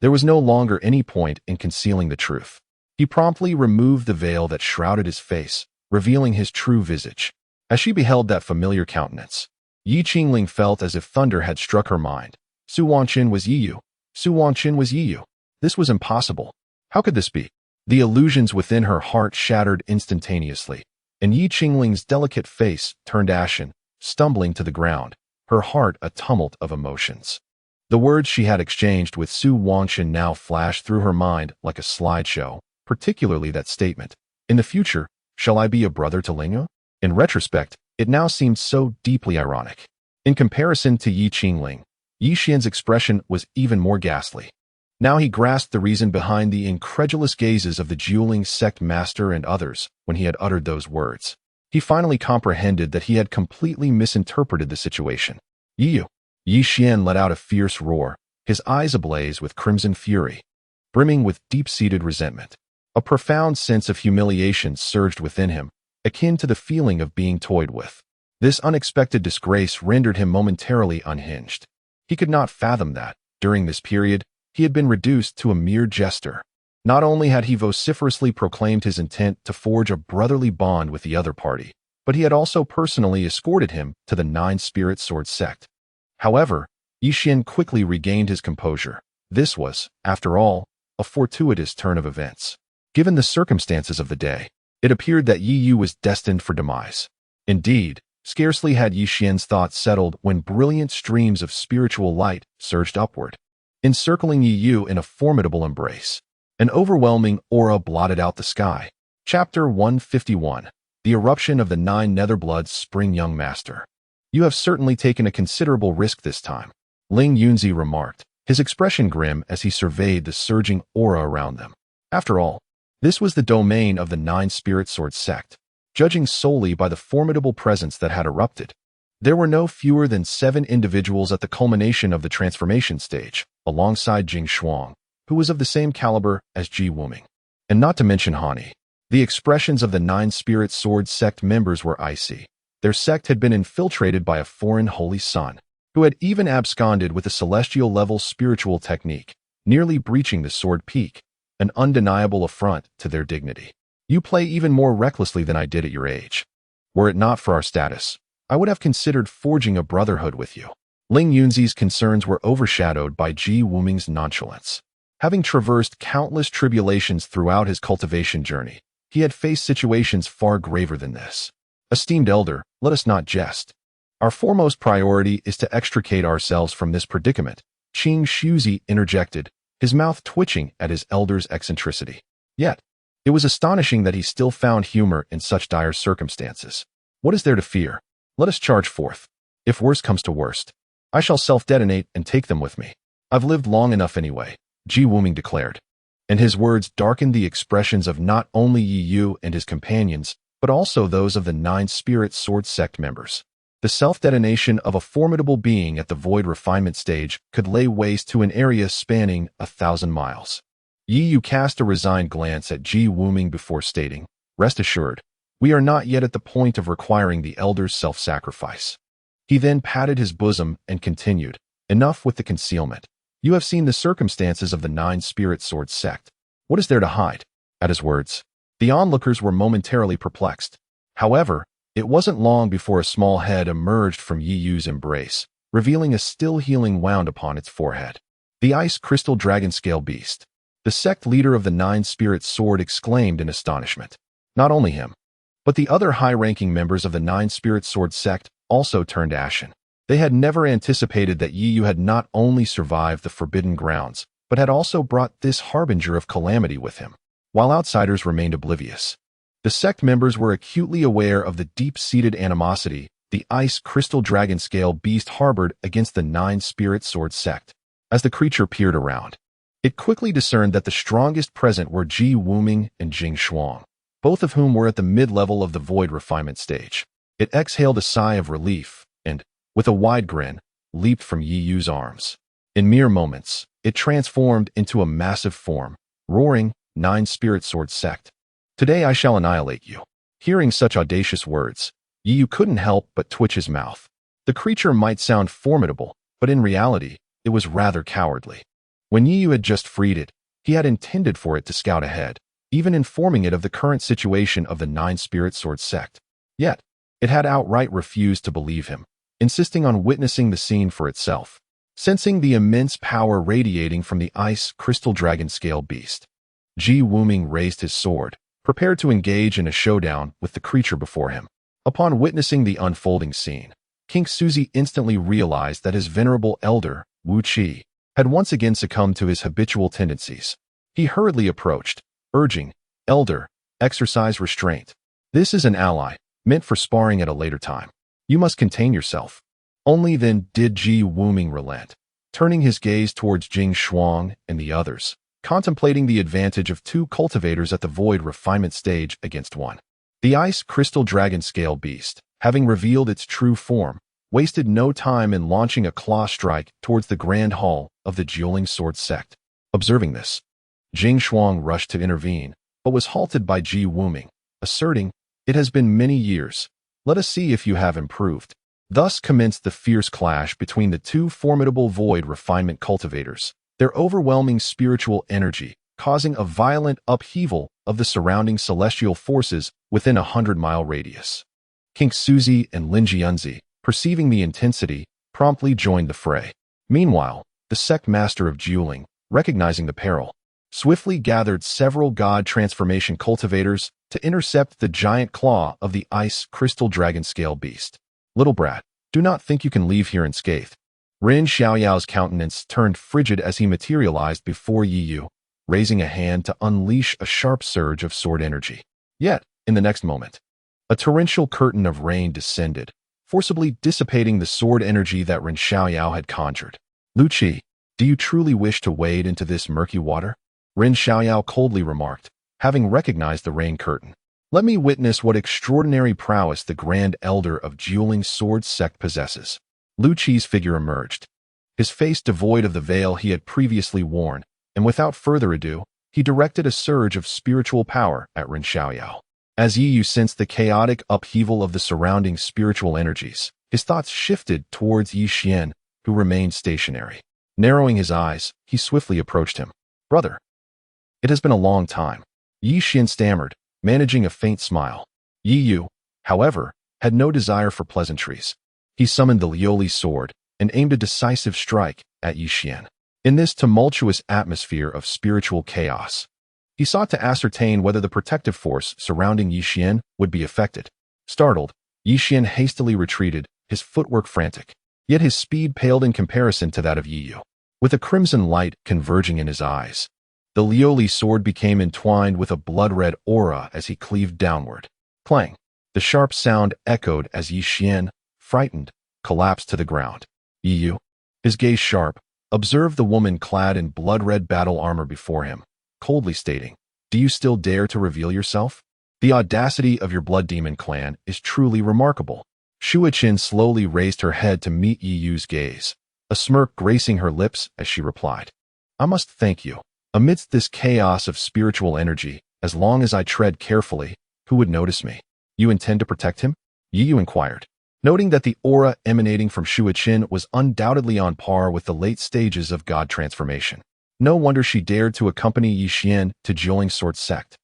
there was no longer any point in concealing the truth. He promptly removed the veil that shrouded his face, revealing his true visage. As she beheld that familiar countenance, Yi Qingling felt as if thunder had struck her mind. Su Wanchen was Yi Yu. Su Wanchen was Yi Yu. This was impossible. How could this be? The illusions within her heart shattered instantaneously, and Yi Qingling's delicate face turned ashen, stumbling to the ground, her heart a tumult of emotions. The words she had exchanged with Su Wanchen now flashed through her mind like a slideshow, particularly that statement, "In the future, shall I be a brother to Lingyu?" In retrospect, it now seemed so deeply ironic. In comparison to Yi Qingling, Yi Xian's expression was even more ghastly. Now he grasped the reason behind the incredulous gazes of the dueling sect master and others when he had uttered those words. He finally comprehended that he had completely misinterpreted the situation. Yi Yu. Yi Xian let out a fierce roar, his eyes ablaze with crimson fury, brimming with deep-seated resentment. A profound sense of humiliation surged within him, akin to the feeling of being toyed with. This unexpected disgrace rendered him momentarily unhinged. He could not fathom that, during this period, he had been reduced to a mere jester. Not only had he vociferously proclaimed his intent to forge a brotherly bond with the other party, but he had also personally escorted him to the Nine-Spirit Sword sect. However, Yi Xian quickly regained his composure. This was, after all, a fortuitous turn of events. Given the circumstances of the day, it appeared that Yi Yu was destined for demise. Indeed, scarcely had Yi Xian's thoughts settled when brilliant streams of spiritual light surged upward, encircling Yi Yu in a formidable embrace. An overwhelming aura blotted out the sky. Chapter 151. The Eruption of the Nine Netherbloods Spring Young Master. You have certainly taken a considerable risk this time, Ling Yunzi remarked, his expression grim as he surveyed the surging aura around them. After all, this was the domain of the Nine-Spirit Sword sect. Judging solely by the formidable presence that had erupted, there were no fewer than 7 individuals at the culmination of the transformation stage, alongside Jing Shuang, who was of the same caliber as Ji Wuming. And not to mention Han Yi. The expressions of the Nine-Spirit Sword sect members were icy. Their sect had been infiltrated by a foreign holy son, who had even absconded with a celestial-level spiritual technique, nearly breaching the sword peak, an undeniable affront to their dignity. You play even more recklessly than I did at your age. Were it not for our status, I would have considered forging a brotherhood with you. Ling Yunzi's concerns were overshadowed by Ji Wuming's nonchalance. Having traversed countless tribulations throughout his cultivation journey, He had faced situations far graver than this. Esteemed elder, let us not jest. Our foremost priority is to extricate ourselves from this predicament, Qing Shuzi interjected, his mouth twitching at his elder's eccentricity. Yet, it was astonishing that he still found humor in such dire circumstances. What is there to fear? Let us charge forth. If worst comes to worst, I shall self-detonate and take them with me. I've lived long enough anyway, Ji Wuming declared. And his words darkened the expressions of not only Yi Yu and his companions, but also those of the 9 Spirit Sword Sect members. The self-detonation of a formidable being at the void refinement stage could lay waste to an area spanning 1,000 miles. Yi Yu cast a resigned glance at Ji Wuming before stating, "Rest assured, we are not yet at the point of requiring the elder's self-sacrifice." He then patted his bosom and continued, "Enough with the concealment. You have seen the circumstances of the 9 Spirit Sword Sect. What is there to hide?" At his words, the onlookers were momentarily perplexed. However, it wasn't long before a small head emerged from Yi Yu's embrace, revealing a still healing wound upon its forehead. The ice crystal dragon scale beast. The sect leader of the 9 Spirit Sword exclaimed in astonishment. Not only him, but the other high-ranking members of the 9 Spirit Sword sect also turned ashen. They had never anticipated that Yi Yu had not only survived the forbidden grounds, but had also brought this harbinger of calamity with him. While outsiders remained oblivious, the sect members were acutely aware of the deep-seated animosity the ice crystal dragon scale beast harbored against the 9 Spirit Sword sect. As the creature peered around, it quickly discerned that the strongest present were Ji Wuming and Jing Shuang, both of whom were at the mid-level of the void refinement stage. It exhaled a sigh of relief and, with a wide grin, leaped from Yi Yu's arms. In mere moments, it transformed into a massive form, roaring, 9 Spirit Sword sect. Today I shall annihilate you. Hearing such audacious words, Yi Yu couldn't help but twitch his mouth. The creature might sound formidable, but in reality, it was rather cowardly. When Yi Yu had just freed it, he had intended for it to scout ahead, even informing it of the current situation of the 9 Spirit Sword sect. Yet, it had outright refused to believe him, insisting on witnessing the scene for itself. Sensing the immense power radiating from the ice crystal dragon scale beast, Ji Wuming raised his sword, prepared to engage in a showdown with the creature before him. Upon witnessing the unfolding scene, King Suzi instantly realized that his venerable elder, Wu Qi, had once again succumbed to his habitual tendencies. He hurriedly approached, urging, "Elder, exercise restraint. This is an ally, meant for sparring at a later time. You must contain yourself." Only then did Ji Wuming relent, turning his gaze towards Jing Shuang and the others, contemplating the advantage of 2 cultivators at the void refinement stage against 1. The ice crystal dragon scale beast, having revealed its true form, wasted no time in launching a claw strike towards the grand hall of the dueling sword sect. Observing this, Jing Shuang rushed to intervene, but was halted by Ji Wuming, asserting, "It has been many years. Let us see if you have improved." Thus commenced the fierce clash between the 2 formidable void refinement cultivators, their overwhelming spiritual energy causing a violent upheaval of the surrounding celestial forces within a 100-mile radius. King Suzi and Lin Jianzi, perceiving the intensity, promptly joined the fray. Meanwhile, the sect master of dueling, recognizing the peril, swiftly gathered several god transformation cultivators to intercept the giant claw of the ice crystal dragon scale beast. "Little brat, do not think you can leave here unscathed." Ren Xiaoyao's countenance turned frigid as he materialized before Yi Yu, raising a hand to unleash a sharp surge of sword energy. Yet, in the next moment, a torrential curtain of rain descended, forcibly dissipating the sword energy that Ren Xiaoyao had conjured. "Lu Qi, do you truly wish to wade into this murky water?" Ren Xiaoyao coldly remarked, having recognized the rain curtain. "Let me witness what extraordinary prowess the Grand Elder of Dueling Sword Sect possesses." Lu Qi's figure emerged, his face devoid of the veil he had previously worn, and without further ado, he directed a surge of spiritual power at Ren Xiaoyao. As Yi Yu sensed the chaotic upheaval of the surrounding spiritual energies, his thoughts shifted towards Yi Xian, who remained stationary. Narrowing his eyes, he swiftly approached him. "Brother, it has been a long time," Yi Xian stammered, managing a faint smile. Yi Yu, however, had no desire for pleasantries. He summoned the Lioli sword and aimed a decisive strike at Yi Xian. In this tumultuous atmosphere of spiritual chaos, He sought to ascertain whether the protective force surrounding Yi Xian would be affected. Startled, Yi Xian hastily retreated, his footwork frantic. Yet his speed paled in comparison to that of Yi Yu. With a crimson light converging in his eyes, the Lioli sword became entwined with a blood-red aura as he cleaved downward. Clang! The sharp sound echoed as Yi Xian, frightened, collapsed to the ground. Yi Yu, his gaze sharp, observed the woman clad in blood-red battle armor before him, coldly stating, "Do you still dare to reveal yourself? The audacity of your blood demon clan is truly remarkable." Shu Qin slowly raised her head to meet Yi Yu's gaze, a smirk gracing her lips as she replied, "I must thank you. Amidst this chaos of spiritual energy, as long as I tread carefully, who would notice me? You intend to protect him?" Yi Yu inquired, noting that the aura emanating from Shu Qin was undoubtedly on par with the late stages of god transformation. No wonder she dared to accompany Yi Xian to Dueling Sword Sect.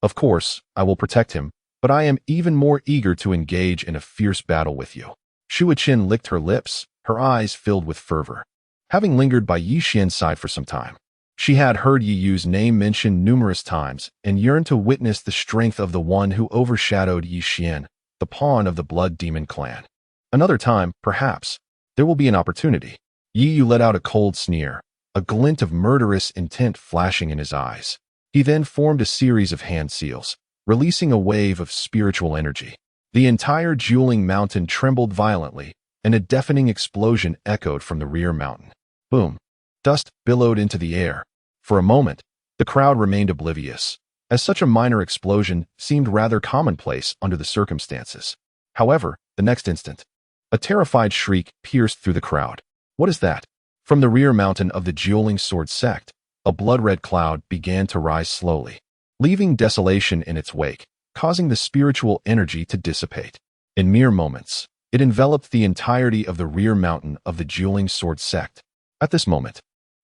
"Of course, I will protect him, but I am even more eager to engage in a fierce battle with you." Shu Qin licked her lips, her eyes filled with fervor. Having lingered by Yi Xian's side for some time, she had heard Yi Yu's name mentioned numerous times and yearned to witness the strength of the one who overshadowed Yi Xian, the pawn of the Blood Demon clan. Another time, perhaps, there will be an opportunity. Yi Yu let out a cold sneer, a glint of murderous intent flashing in his eyes. He then formed a series of hand seals, releasing a wave of spiritual energy. The entire dueling mountain trembled violently, and a deafening explosion echoed from the rear mountain. Boom! Dust billowed into the air. For a moment, the crowd remained oblivious, as such a minor explosion seemed rather commonplace under the circumstances. However, the next instant, a terrified shriek pierced through the crowd. "What is that?" From the rear mountain of the Dueling Sword Sect, a blood-red cloud began to rise slowly, leaving desolation in its wake, causing the spiritual energy to dissipate. In mere moments, it enveloped the entirety of the rear mountain of the Dueling Sword Sect. At this moment,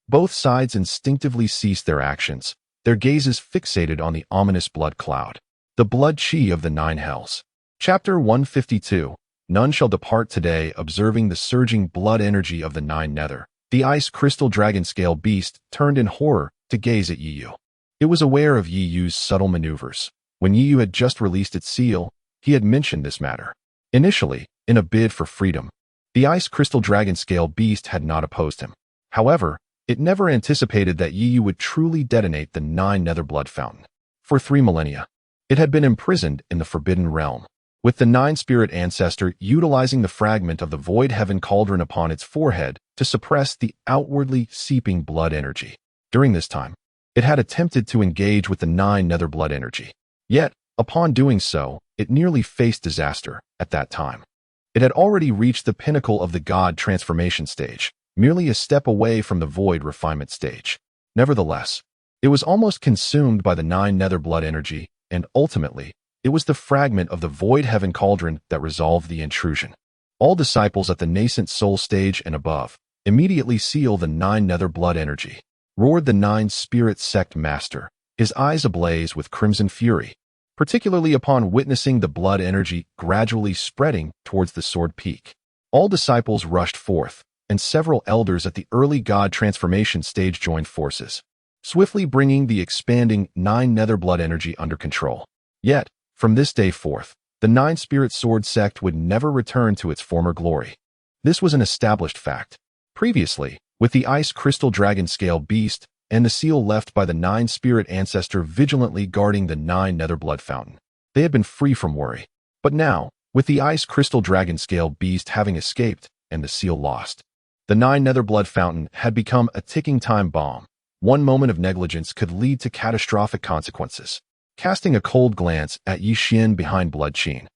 both sides instinctively ceased their actions, their gazes fixated on the ominous blood cloud, the blood chi of the Nine Hells. Chapter 152. None shall depart today, observing the surging blood energy of the Nine Nether. The ice crystal dragon scale beast turned in horror to gaze at Yi Yu. It was aware of Yi Yu's subtle maneuvers. When Yi Yu had just released its seal, he had mentioned this matter. Initially, in a bid for freedom, the ice crystal dragon scale beast had not opposed him. However, it never anticipated that Yi Yu would truly detonate the Nine Nether Blood Fountain. For 3 millennia, it had been imprisoned in the Forbidden Realm, with the Nine-Spirit Ancestor utilizing the fragment of the Void Heaven Cauldron upon its forehead to suppress the outwardly seeping blood energy. During this time, it had attempted to engage with the Nine Nether Blood energy. Yet, upon doing so, it nearly faced disaster at that time. It had already reached the pinnacle of the God transformation stage, merely a step away from the Void refinement stage. Nevertheless, it was almost consumed by the Nine Nether Blood energy, and ultimately, it was the fragment of the Void Heaven Cauldron that resolved the intrusion. All disciples at the nascent soul stage and above immediately seal the Nine Nether Blood energy, roared the Nine-Spirit Sect Master, his eyes ablaze with crimson fury, particularly upon witnessing the blood energy gradually spreading towards the Sword Peak. All disciples rushed forth, and several elders at the early God transformation stage joined forces, swiftly bringing the expanding Nine Nether Blood energy under control. Yet, from this day forth, the Nine-Spirit Sword Sect would never return to its former glory. This was an established fact. Previously, with the Ice Crystal Dragon Scale Beast and the seal left by the Nine-Spirit Ancestor vigilantly guarding the Nine Nether Blood Fountain, they had been free from worry. But now, with the Ice Crystal Dragon Scale Beast having escaped and the seal lost, the Nine Nether Blood Fountain had become a ticking time bomb. One moment of negligence could lead to catastrophic consequences. Casting a cold glance at Yi Xian behind Blood Qin,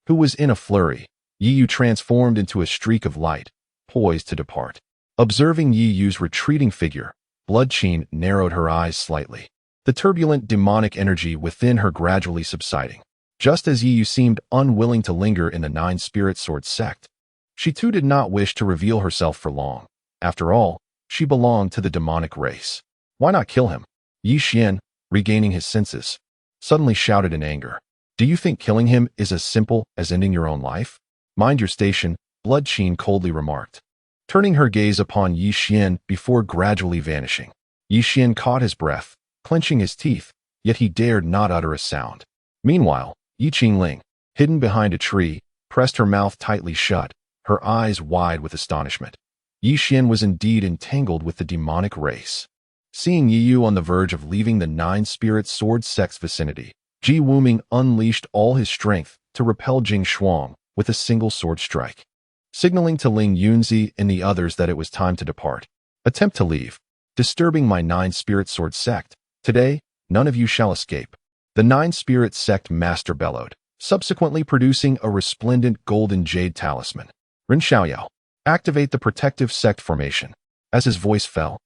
who was in a flurry, Yi Yu transformed into a streak of light, poised to depart. Observing Yi Yu's retreating figure, Blood Qin narrowed her eyes slightly, the turbulent demonic energy within her gradually subsiding. Just as Yi Yu seemed unwilling to linger in the Nine-Spirit Sword Sect, she too did not wish to reveal herself for long. After all, she belonged to the demonic race. Why not kill him? Yi Xian, regaining his senses, suddenly shouted in anger. "Do you think killing him is as simple as ending your own life?" "Mind your station," Blood Qin coldly remarked, turning her gaze upon Yi Xian before gradually vanishing. Yi Xian caught his breath, clenching his teeth, yet he dared not utter a sound. Meanwhile, Yi Qingling, hidden behind a tree, pressed her mouth tightly shut, her eyes wide with astonishment. Yi Xian was indeed entangled with the demonic race. Seeing Yi Yu on the verge of leaving the Nine-Spirit Sword sect's vicinity, Ji Wuming unleashed all his strength to repel Jing Shuang with a single sword strike, signaling to Ling Yunzi and the others that it was time to depart. Attempt to leave, disturbing my Nine-Spirit Sword sect. Today, none of you shall escape. The Nine-Spirit sect master bellowed, subsequently producing a resplendent golden jade talisman. Ren Xiaoyao, activate the protective sect formation. As his voice fell,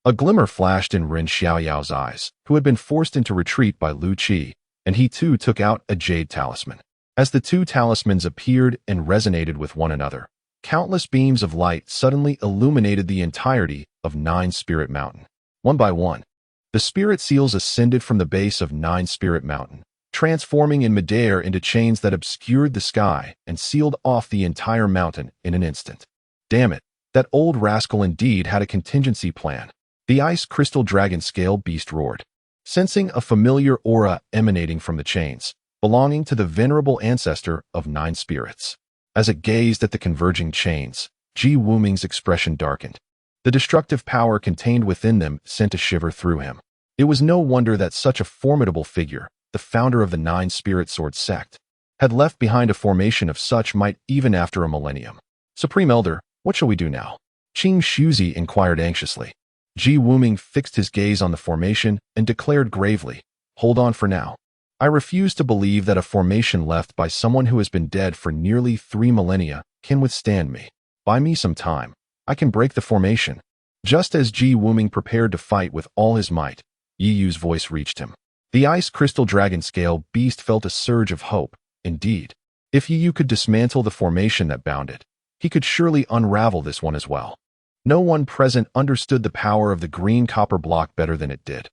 a glimmer flashed in Ren Xiaoyao's eyes, who had been forced into retreat by Lu Qi, and he too took out a jade talisman. As the two talismans appeared and resonated with one another, countless beams of light suddenly illuminated the entirety of Nine-Spirit Mountain. One by one, the spirit seals ascended from the base of Nine-Spirit Mountain, transforming in midair into chains that obscured the sky and sealed off the entire mountain in an instant. Damn it, that old rascal indeed had a contingency plan. The ice crystal dragon scale beast roared, sensing a familiar aura emanating from the chains, belonging to the venerable ancestor of Nine Spirits. As it gazed at the converging chains, Ji Wuming's expression darkened. The destructive power contained within them sent a shiver through him. It was no wonder that such a formidable figure, the founder of the Nine-Spirit Sword sect, had left behind a formation of such might even after a millennium. Supreme Elder, what shall we do now? Qing Shuzi inquired anxiously. Ji Wuming fixed his gaze on the formation and declared gravely, hold on for now. I refuse to believe that a formation left by someone who has been dead for nearly 3 millennia can withstand me. Buy me some time. I can break the formation. Just as Ji Wuming prepared to fight with all his might, Yi Yu's voice reached him. The ice crystal dragon scale beast felt a surge of hope. Indeed, if Yi Yu could dismantle the formation that bound it, he could surely unravel this one as well. No one present understood the power of the green copper block better than it did.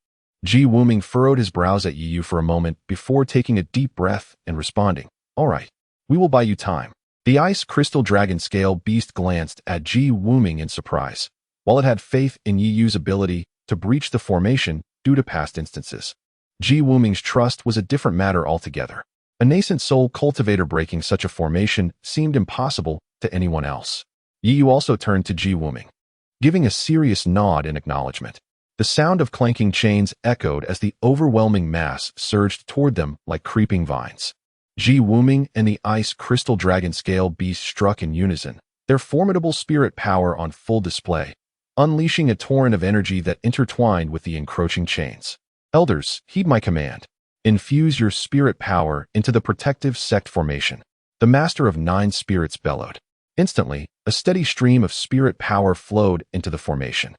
Ji Wuming furrowed his brows at Yi Yu for a moment before taking a deep breath and responding, all right, we will buy you time. The ice crystal dragon scale beast glanced at Ji Wuming in surprise, while it had faith in Yi Yu's ability to breach the formation due to past instances. Ji Wuming's trust was a different matter altogether. A nascent soul cultivator breaking such a formation seemed impossible to anyone else. Yi Yu also turned to Ji Wuming, giving a serious nod in acknowledgement. The sound of clanking chains echoed as the overwhelming mass surged toward them like creeping vines. Ji Wuming and the ice crystal dragon scale beast struck in unison, their formidable spirit power on full display, unleashing a torrent of energy that intertwined with the encroaching chains. Elders, heed my command. Infuse your spirit power into the protective sect formation. The master of 9 spirits bellowed. Instantly, a steady stream of spirit power flowed into the formation.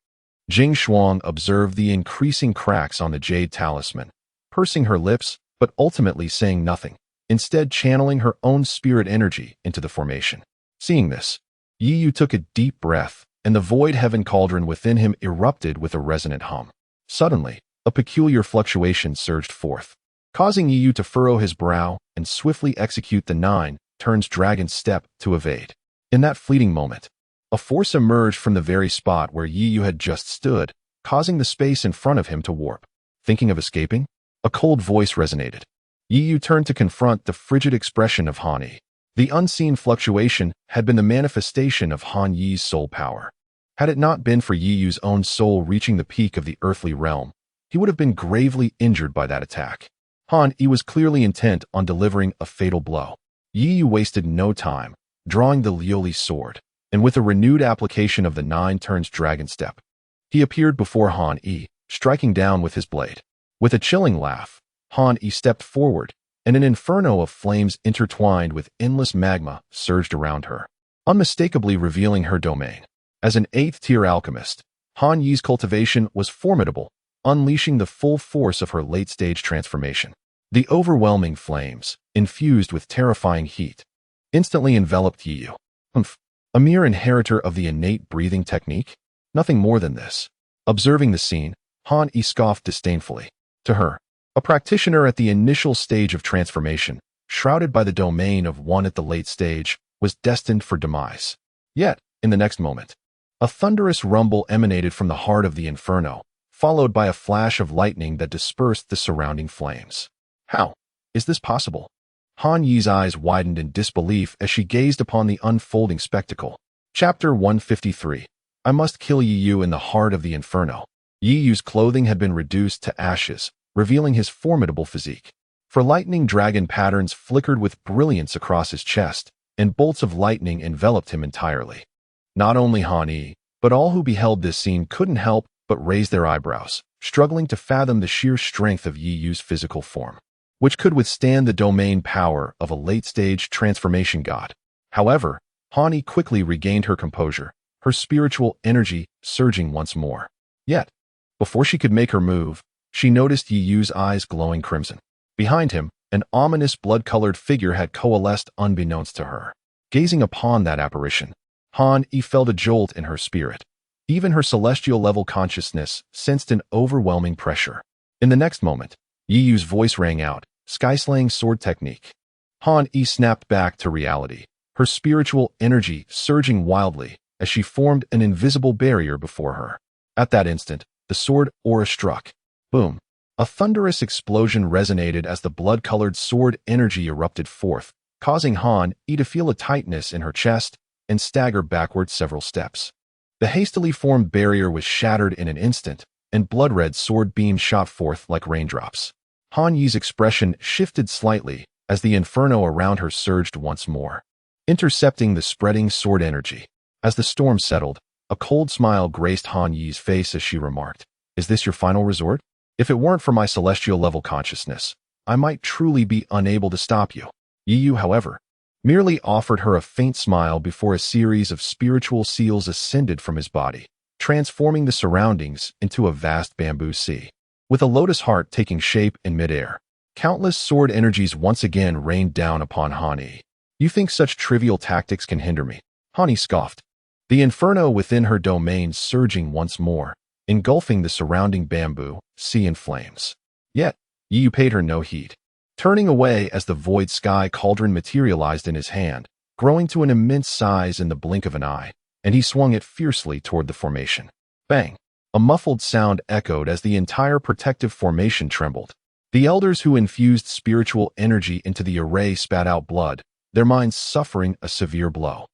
Jing Shuang observed the increasing cracks on the jade talisman, pursing her lips but ultimately saying nothing, instead channeling her own spirit energy into the formation. Seeing this, Yi Yu took a deep breath, and the void heaven cauldron within him erupted with a resonant hum. Suddenly, a peculiar fluctuation surged forth, causing Yi Yu to furrow his brow and swiftly execute the 9 turns dragon step to evade. In that fleeting moment, a force emerged from the very spot where Yi Yu had just stood, causing the space in front of him to warp. Thinking of escaping? A cold voice resonated. Yi Yu turned to confront the frigid expression of Han Yi. The unseen fluctuation had been the manifestation of Han Yi's soul power. Had it not been for Yi Yu's own soul reaching the peak of the earthly realm, he would have been gravely injured by that attack. Han Yi was clearly intent on delivering a fatal blow. Yi Yu wasted no time, drawing the Lioli sword, and with a renewed application of the 9 turns dragon step, he appeared before Han Yi, striking down with his blade. With a chilling laugh, Han Yi stepped forward, and an inferno of flames intertwined with endless magma surged around her, unmistakably revealing her domain. As an 8th-tier alchemist, Han Yi's cultivation was formidable, unleashing the full force of her late-stage transformation. The overwhelming flames, infused with terrifying heat, instantly enveloped Yi Yu. A mere inheritor of the innate breathing technique? Nothing more than this. Observing the scene, Han Yi scoffed disdainfully. To her, a practitioner at the initial stage of transformation, shrouded by the domain of one at the late stage, was destined for demise. Yet, in the next moment, a thunderous rumble emanated from the heart of the inferno, followed by a flash of lightning that dispersed the surrounding flames. How is this possible? Han Yi's eyes widened in disbelief as she gazed upon the unfolding spectacle. Chapter 153. I must kill Yi Yu in the heart of the inferno. Yi Yu's clothing had been reduced to ashes, revealing his formidable physique. For lightning dragon patterns flickered with brilliance across his chest, and bolts of lightning enveloped him entirely. Not only Han Yi, but all who beheld this scene couldn't help but raise their eyebrows, struggling to fathom the sheer strength of Yi Yu's physical form, which could withstand the domain power of a late-stage transformation god. However, Han Yi quickly regained her composure, her spiritual energy surging once more. Yet, before she could make her move, she noticed Yi Yu's eyes glowing crimson. Behind him, an ominous blood-colored figure had coalesced unbeknownst to her. Gazing upon that apparition, Han Yi felt a jolt in her spirit. Even her celestial-level consciousness sensed an overwhelming pressure. In the next moment, Yi Yu's voice rang out, sky-slaying sword technique. Han Yi snapped back to reality, her spiritual energy surging wildly as she formed an invisible barrier before her. At that instant, the sword aura struck. Boom! A thunderous explosion resonated as the blood-colored sword energy erupted forth, causing Han Yi to feel a tightness in her chest and stagger backward several steps. The hastily formed barrier was shattered in an instant, and blood-red sword beams shot forth like raindrops. Han Yi's expression shifted slightly as the inferno around her surged once more, intercepting the spreading sword energy. As the storm settled, a cold smile graced Han Yi's face as she remarked, "Is this your final resort? If it weren't for my celestial-level consciousness, I might truly be unable to stop you." Yi Yu, however, merely offered her a faint smile before a series of spiritual seals ascended from his body, transforming the surroundings into a vast bamboo sea. With a lotus heart taking shape in midair, countless sword energies once again rained down upon Han Yi. "You think such trivial tactics can hinder me?" Han Yi scoffed, the inferno within her domain surging once more, engulfing the surrounding bamboo sea in flames. Yet, Yi Yu paid her no heed, turning away as the void sky cauldron materialized in his hand, growing to an immense size in the blink of an eye, and he swung it fiercely toward the formation. Bang! A muffled sound echoed as the entire protective formation trembled. The elders who infused spiritual energy into the array spat out blood, their minds suffering a severe blow.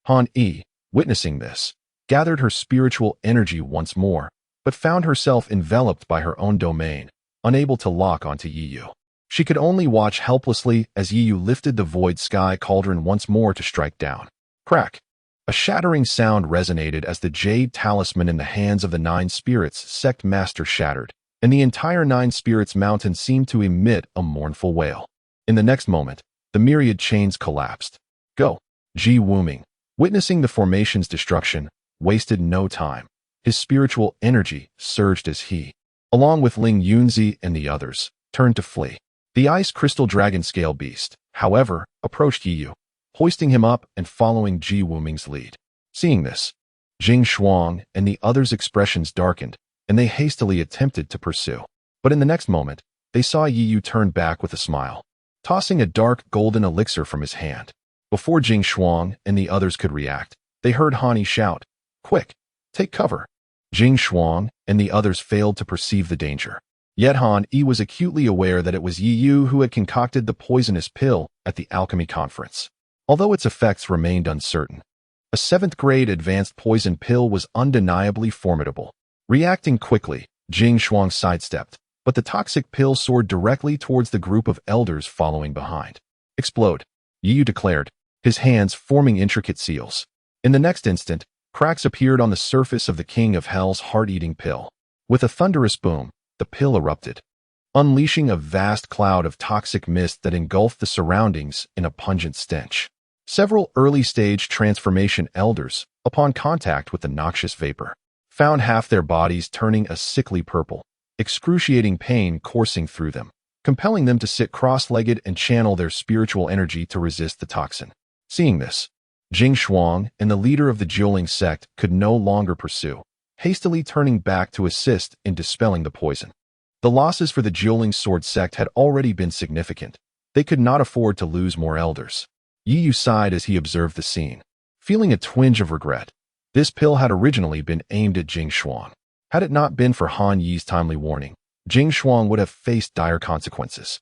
Han Yi, witnessing this, gathered her spiritual energy once more, but found herself enveloped by her own domain, unable to lock onto Yi Yu. She could only watch helplessly as Yi Yu lifted the void sky cauldron once more to strike down. Crack! A shattering sound resonated as the jade talisman in the hands of the Nine Spirits sect master shattered, and the entire Nine Spirits mountain seemed to emit a mournful wail. In the next moment, the myriad chains collapsed. Go! Ji Wuming, witnessing the formation's destruction, wasted no time. His spiritual energy surged as he, along with Ling Yunzi and the others, turned to flee. The ice crystal dragon scale beast, however, approached Yi Yu, hoisting him up and following Ji Wuming's lead. Seeing this, Jing Shuang and the others' expressions darkened, and they hastily attempted to pursue. But in the next moment, they saw Yi Yu turn back with a smile, tossing a dark golden elixir from his hand. Before Jing Shuang and the others could react, they heard Han Yi shout, "Quick, take cover!" Jing Shuang and the others failed to perceive the danger. Yet Han Yi was acutely aware that it was Yi Yu who had concocted the poisonous pill at the alchemy conference. Although its effects remained uncertain, a 7th-grade advanced poison pill was undeniably formidable. Reacting quickly, Jing Shuang sidestepped, but the toxic pill soared directly towards the group of elders following behind. "Explode," Yi Yu declared, his hands forming intricate seals. In the next instant, cracks appeared on the surface of the King of Hell's heart-eating pill. With a thunderous boom, the pill erupted, unleashing a vast cloud of toxic mist that engulfed the surroundings in a pungent stench. Several early-stage transformation elders, upon contact with the noxious vapor, found half their bodies turning a sickly purple, excruciating pain coursing through them, compelling them to sit cross-legged and channel their spiritual energy to resist the toxin. Seeing this, Jing Shuang and the leader of the Jiuling sect could no longer pursue, hastily turning back to assist in dispelling the poison. The losses for the Jiuling sword sect had already been significant. They could not afford to lose more elders. Yi Yu sighed as he observed the scene, feeling a twinge of regret. This pill had originally been aimed at Jing Shuang. Had it not been for Han Yi's timely warning, Jing Shuang would have faced dire consequences.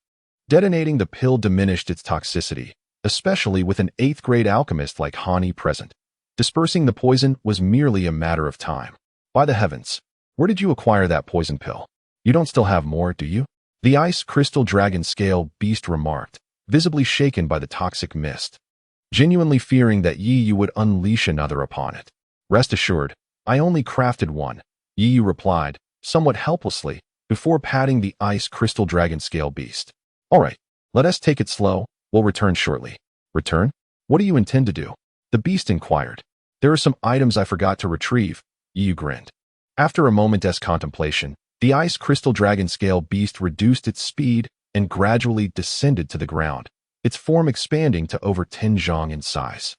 Detonating the pill diminished its toxicity, especially with an 8th-grade alchemist like Han Yi present. Dispersing the poison was merely a matter of time. By the heavens, where did you acquire that poison pill? You don't still have more, do you? The ice crystal dragon scale beast remarked, visibly shaken by the toxic mist, genuinely fearing that Yi Yu would unleash another upon it. Rest assured, I only crafted one, Yi Yu replied, somewhat helplessly, before patting the ice crystal dragon scale beast. All right, let us take it slow. We'll return shortly. Return? What do you intend to do? The beast inquired. There are some items I forgot to retrieve, Yi Yu grinned. After a moment's contemplation, the ice crystal dragon scale beast reduced its speed and gradually descended to the ground, its form expanding to over 10 zhang in size.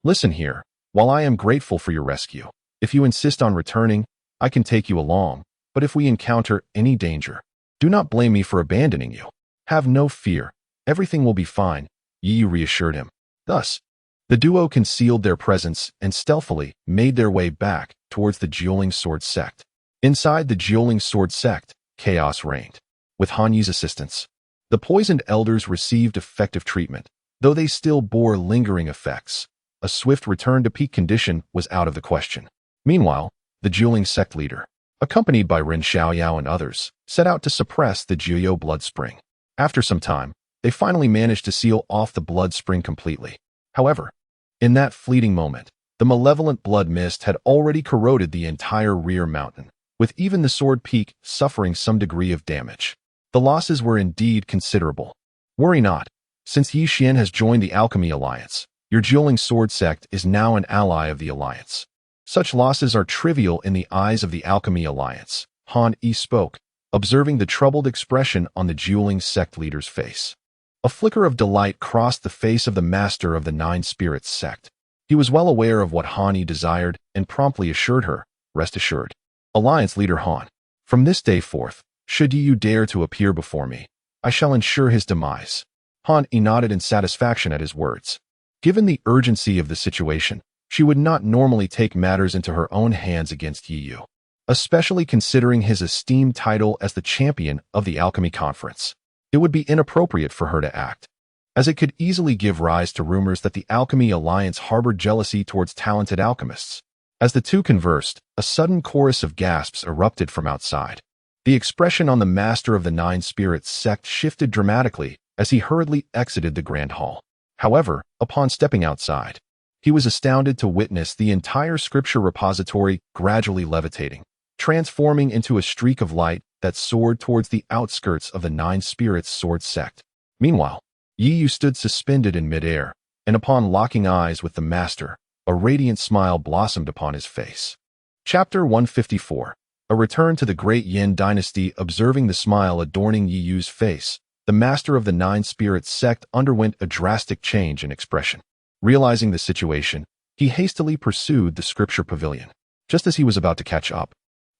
Listen here, while I am grateful for your rescue, if you insist on returning, I can take you along, but if we encounter any danger, do not blame me for abandoning you. Have no fear, everything will be fine, Yi Yu reassured him. Thus, the duo concealed their presence and stealthily made their way back towards the Dueling Sword sect. Inside the Dueling Sword sect, chaos reigned. With Han Yi's assistance, the poisoned elders received effective treatment, though they still bore lingering effects. A swift return to peak condition was out of the question. Meanwhile, the Dueling sect leader, accompanied by Ren Xiaoyao and others, set out to suppress the Jiuyou blood spring. After some time, they finally managed to seal off the blood spring completely. However, in that fleeting moment, the malevolent blood mist had already corroded the entire rear mountain, with even the sword peak suffering some degree of damage. The losses were indeed considerable. Worry not, since Yi Xian has joined the Alchemy Alliance, your Dueling Sword sect is now an ally of the Alliance. Such losses are trivial in the eyes of the Alchemy Alliance, Han Yi spoke, observing the troubled expression on the Dueling sect leader's face. A flicker of delight crossed the face of the master of the Nine Spirits sect. He was well aware of what Han Yi desired and promptly assured her, rest assured. Alliance leader Han, from this day forth, should you dare to appear before me, I shall ensure his demise. Han Yi nodded in satisfaction at his words. Given the urgency of the situation, she would not normally take matters into her own hands against Yi Yu, especially considering his esteemed title as the champion of the Alchemy Conference. It would be inappropriate for her to act, as it could easily give rise to rumors that the Alchemy Alliance harbored jealousy towards talented alchemists. As the two conversed, a sudden chorus of gasps erupted from outside. The expression on the master of the Nine Spirits sect shifted dramatically as he hurriedly exited the Grand Hall. However, upon stepping outside, he was astounded to witness the entire scripture repository gradually levitating, transforming into a streak of light that soared towards the outskirts of the Nine Spirits sword sect. Meanwhile, Yi Yu stood suspended in midair, and upon locking eyes with the master, a radiant smile blossomed upon his face. Chapter 154. A return to the Great Yin Dynasty. Observing the smile adorning Yi Yu's face, the master of the Nine Spirits sect underwent a drastic change in expression. Realizing the situation, he hastily pursued the scripture pavilion. Just as he was about to catch up,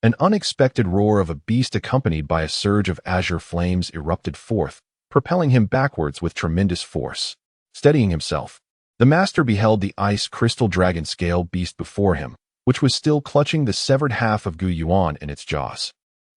an unexpected roar of a beast accompanied by a surge of azure flames erupted forth, propelling him backwards with tremendous force. Steadying himself, the master beheld the ice crystal dragon scale beast before him, which was still clutching the severed half of Gu Yuan in its jaws.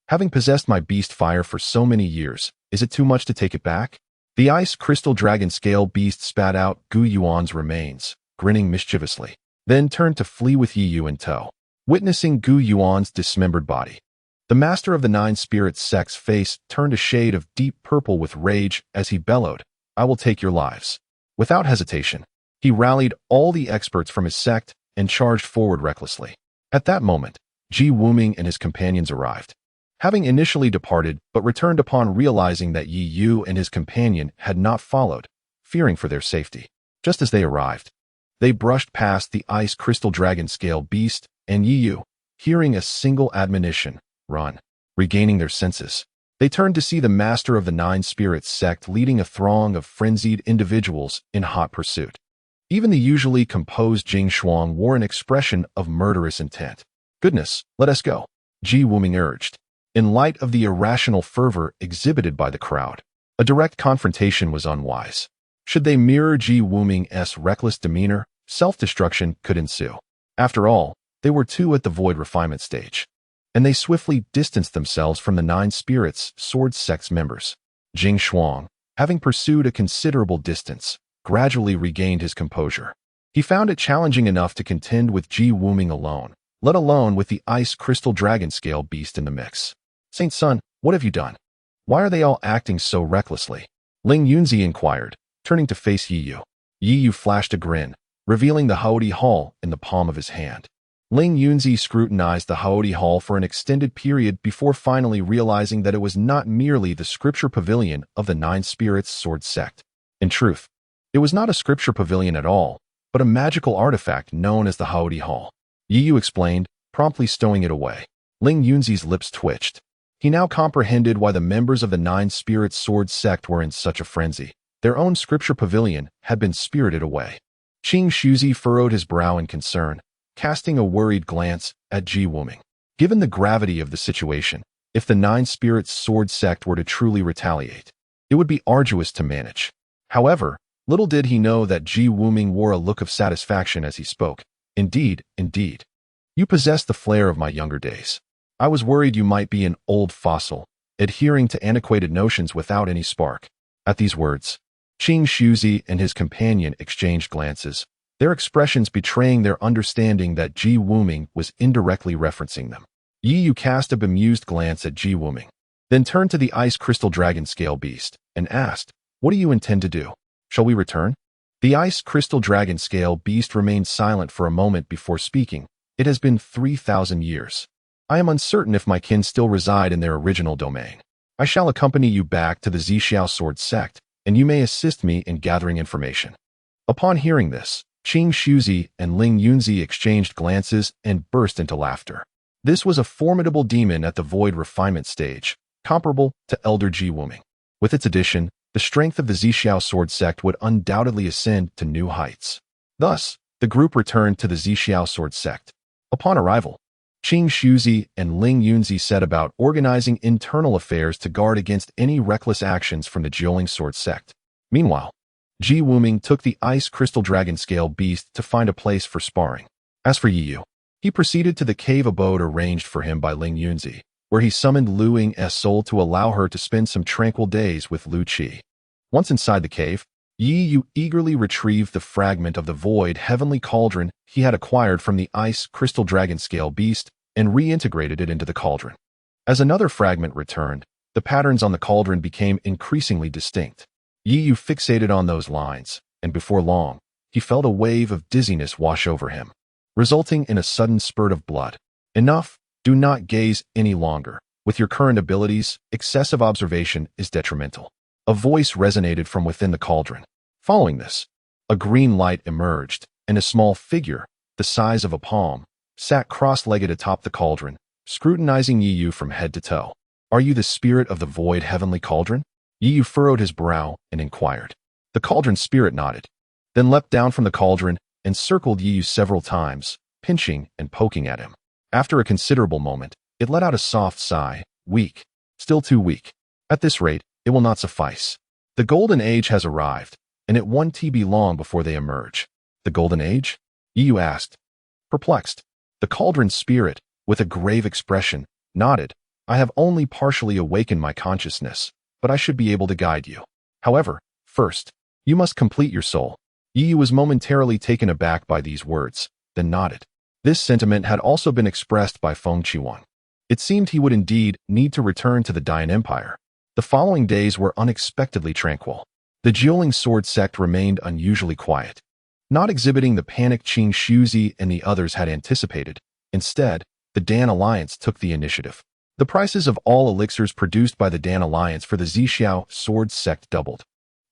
Having possessed my beast fire for so many years, is it too much to take it back? The ice crystal dragon scale beast spat out Gu Yuan's remains, grinning mischievously, then turned to flee with Yi Yu in tow. Witnessing Gu Yuan's dismembered body, the master of the Nine Spirits sect's face turned a shade of deep purple with rage as he bellowed, I will take your lives. Without hesitation, he rallied all the experts from his sect and charged forward recklessly. At that moment, Ji Wuming and his companions arrived. Having initially departed but returned upon realizing that Yi Yu and his companion had not followed, fearing for their safety. Just as they arrived, they brushed past the ice crystal dragon scale beast, and Yi Yu, hearing a single admonition, run. Regaining their senses, they turned to see the master of the Nine Spirits sect leading a throng of frenzied individuals in hot pursuit. Even the usually composed Jing Shuang wore an expression of murderous intent. Goodness, let us go, Ji Wuming urged. In light of the irrational fervor exhibited by the crowd, a direct confrontation was unwise. Should they mirror Ji Wuming's reckless demeanor, self-destruction could ensue. After all, they were two at the void refinement stage. and they swiftly distanced themselves from the Nine Spirits Sword Sect's members. Jing Shuang, having pursued a considerable distance, gradually regained his composure. He found it challenging enough to contend with Ji Wuming alone, let alone with the Ice Crystal Dragon Scale beast in the mix. Saint Sun, what have you done? Why are they all acting so recklessly? Ling Yunzi inquired, turning to face Yi Yu. Yi Yu flashed a grin, revealing the Haoti Hall in the palm of his hand. Ling Yunzi scrutinized the Haoti Hall for an extended period before finally realizing that it was not merely the scripture pavilion of the Nine Spirits Sword Sect. In truth, it was not a scripture pavilion at all, but a magical artifact known as the Haoti Hall. Yi Yu explained, promptly stowing it away. Ling Yunzi's lips twitched. He now comprehended why the members of the Nine Spirits Sword Sect were in such a frenzy. Their own scripture pavilion had been spirited away. Qing Shuzi furrowed his brow in concern, casting a worried glance at Ji Wuming. Given the gravity of the situation, if the Nine Spirits Sword Sect were to truly retaliate, it would be arduous to manage. However, little did he know that Ji Wuming wore a look of satisfaction as he spoke. Indeed, indeed. You possess the flair of my younger days. I was worried you might be an old fossil, adhering to antiquated notions without any spark. At these words, Qing Shuzi and his companion exchanged glances, their expressions betraying their understanding that Ji Wuming was indirectly referencing them. Yi Yu cast a bemused glance at Ji Wuming, then turned to the Ice Crystal Dragon Scale beast and asked, "What do you intend to do? Shall we return?" The Ice Crystal Dragon Scale beast remained silent for a moment before speaking. It has been 3,000 years. I am uncertain if my kin still reside in their original domain. I shall accompany you back to the Zixiao Sword Sect, and you may assist me in gathering information. Upon hearing this, Qing Shuzi and Ling Yunzi exchanged glances and burst into laughter. This was a formidable demon at the void refinement stage, comparable to Elder Ji Wuming. With its addition, the strength of the Zixiao Sword Sect would undoubtedly ascend to new heights. Thus, the group returned to the Zixiao Sword Sect. Upon arrival, Qing Shuzi and Ling Yunzi set about organizing internal affairs to guard against any reckless actions from the Jiuling Sword Sect. Meanwhile, Ji Wuming took the Ice Crystal Dragon Scale beast to find a place for sparring. As for Yi Yu, he proceeded to the cave abode arranged for him by Ling Yunzi, where he summoned Lu Ying's soul to allow her to spend some tranquil days with Lu Qi. Once inside the cave, Yi Yu eagerly retrieved the fragment of the void heavenly cauldron he had acquired from the Ice Crystal Dragon Scale beast and reintegrated it into the cauldron. As another fragment returned, the patterns on the cauldron became increasingly distinct. Yi Yu fixated on those lines, and before long, he felt a wave of dizziness wash over him, resulting in a sudden spurt of blood. Enough, do not gaze any longer. With your current abilities, excessive observation is detrimental. A voice resonated from within the cauldron. Following this, a green light emerged, and a small figure, the size of a palm, sat cross-legged atop the cauldron, scrutinizing Yi Yu from head to toe. Are you the spirit of the void heavenly cauldron? Yi Yu furrowed his brow and inquired. The cauldron spirit nodded, then leapt down from the cauldron and circled Yi Yu several times, pinching and poking at him. After a considerable moment, it let out a soft sigh, weak, still too weak. At this rate, it will not suffice. The golden age has arrived, and it won't be long before they emerge. The golden age? Yi Yu asked, perplexed. The cauldron spirit, with a grave expression, nodded. I have only partially awakened my consciousness, but I should be able to guide you. However, first, you must complete your soul. Yi Yu was momentarily taken aback by these words, then nodded. This sentiment had also been expressed by Feng Qiwan. It seemed he would indeed need to return to the Dian Empire. The following days were unexpectedly tranquil. The Jiuling Sword Sect remained unusually quiet, not exhibiting the panic Qing Shuzi and the others had anticipated. Instead, the Dan Alliance took the initiative. The prices of all elixirs produced by the Dan Alliance for the Zixiao Sword Sect doubled.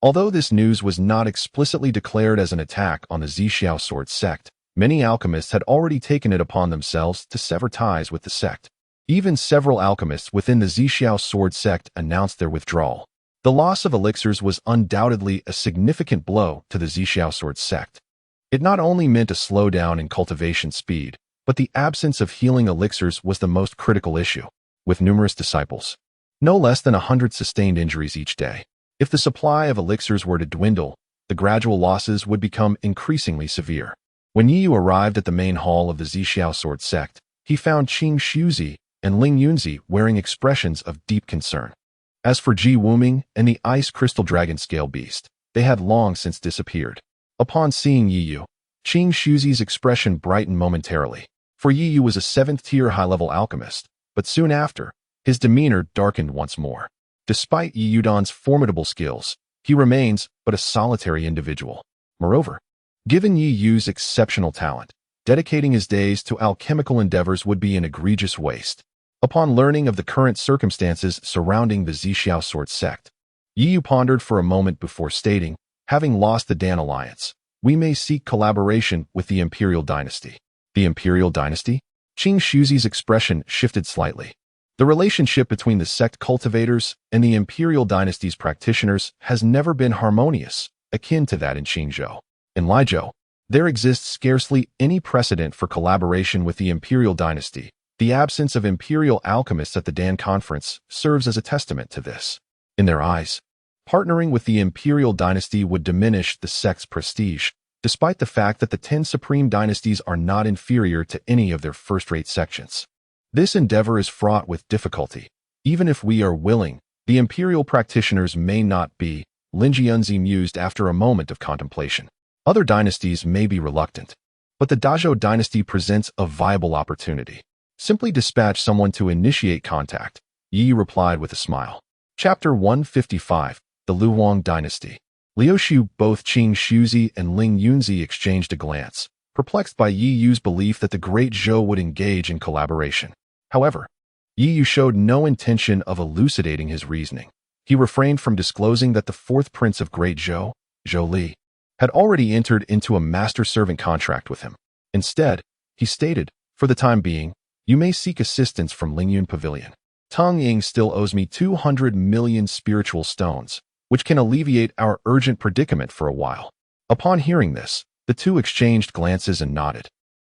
Although this news was not explicitly declared as an attack on the Zixiao Sword Sect, many alchemists had already taken it upon themselves to sever ties with the sect. Even several alchemists within the Zixiao Sword Sect announced their withdrawal. The loss of elixirs was undoubtedly a significant blow to the Zixiao Sword Sect. It not only meant a slowdown in cultivation speed, but the absence of healing elixirs was the most critical issue, with numerous disciples. No less than 100 sustained injuries each day. If the supply of elixirs were to dwindle, the gradual losses would become increasingly severe. When Yi Yu arrived at the main hall of the Zixiao Sword Sect, he found Qing Shuzi, and Ling Yunzi wearing expressions of deep concern. As for Ji Wuming and the ice crystal dragon scale beast, they had long since disappeared. Upon seeing Yi Yu, Qing Shuzi's expression brightened momentarily, for Yi Yu was a 7th-tier high-level alchemist, but soon after, his demeanor darkened once more. Despite Yi Yudan's formidable skills, he remains but a solitary individual. Moreover, given Yi Yu's exceptional talent, dedicating his days to alchemical endeavors would be an egregious waste. Upon learning of the current circumstances surrounding the Zixiao Sword sect, Yi Yu pondered for a moment before stating, having lost the Dan Alliance, we may seek collaboration with the Imperial Dynasty. The Imperial Dynasty? Qing Shuzi's expression shifted slightly. The relationship between the sect cultivators and the Imperial Dynasty's practitioners has never been harmonious, akin to that in Qingzhou. In Laizhou, there exists scarcely any precedent for collaboration with the Imperial Dynasty. The absence of Imperial alchemists at the Dan Conference serves as a testament to this. In their eyes, partnering with the Imperial Dynasty would diminish the sect's prestige, despite the fact that the 10 supreme dynasties are not inferior to any of their first-rate sections. This endeavor is fraught with difficulty. Even if we are willing, the Imperial practitioners may not be, Lin Jianzi mused after a moment of contemplation. Other dynasties may be reluctant, but the Dazhou dynasty presents a viable opportunity. Simply dispatch someone to initiate contact, Yi replied with a smile. Chapter 155, The Luoang Dynasty. Liu Xu, both Qing Shuzi and Ling Yunzi exchanged a glance, perplexed by Yi Yu's belief that the Great Zhou would engage in collaboration. However, Yi Yu showed no intention of elucidating his reasoning. He refrained from disclosing that the 4th prince of Great Zhou, Zhou Li, had already entered into a master-servant contract with him. Instead, he stated, for the time being, you may seek assistance from Lingyun Pavilion. Tang Ying still owes me 200 million spiritual stones, which can alleviate our urgent predicament for a while. Upon hearing this, the two exchanged glances and nodded,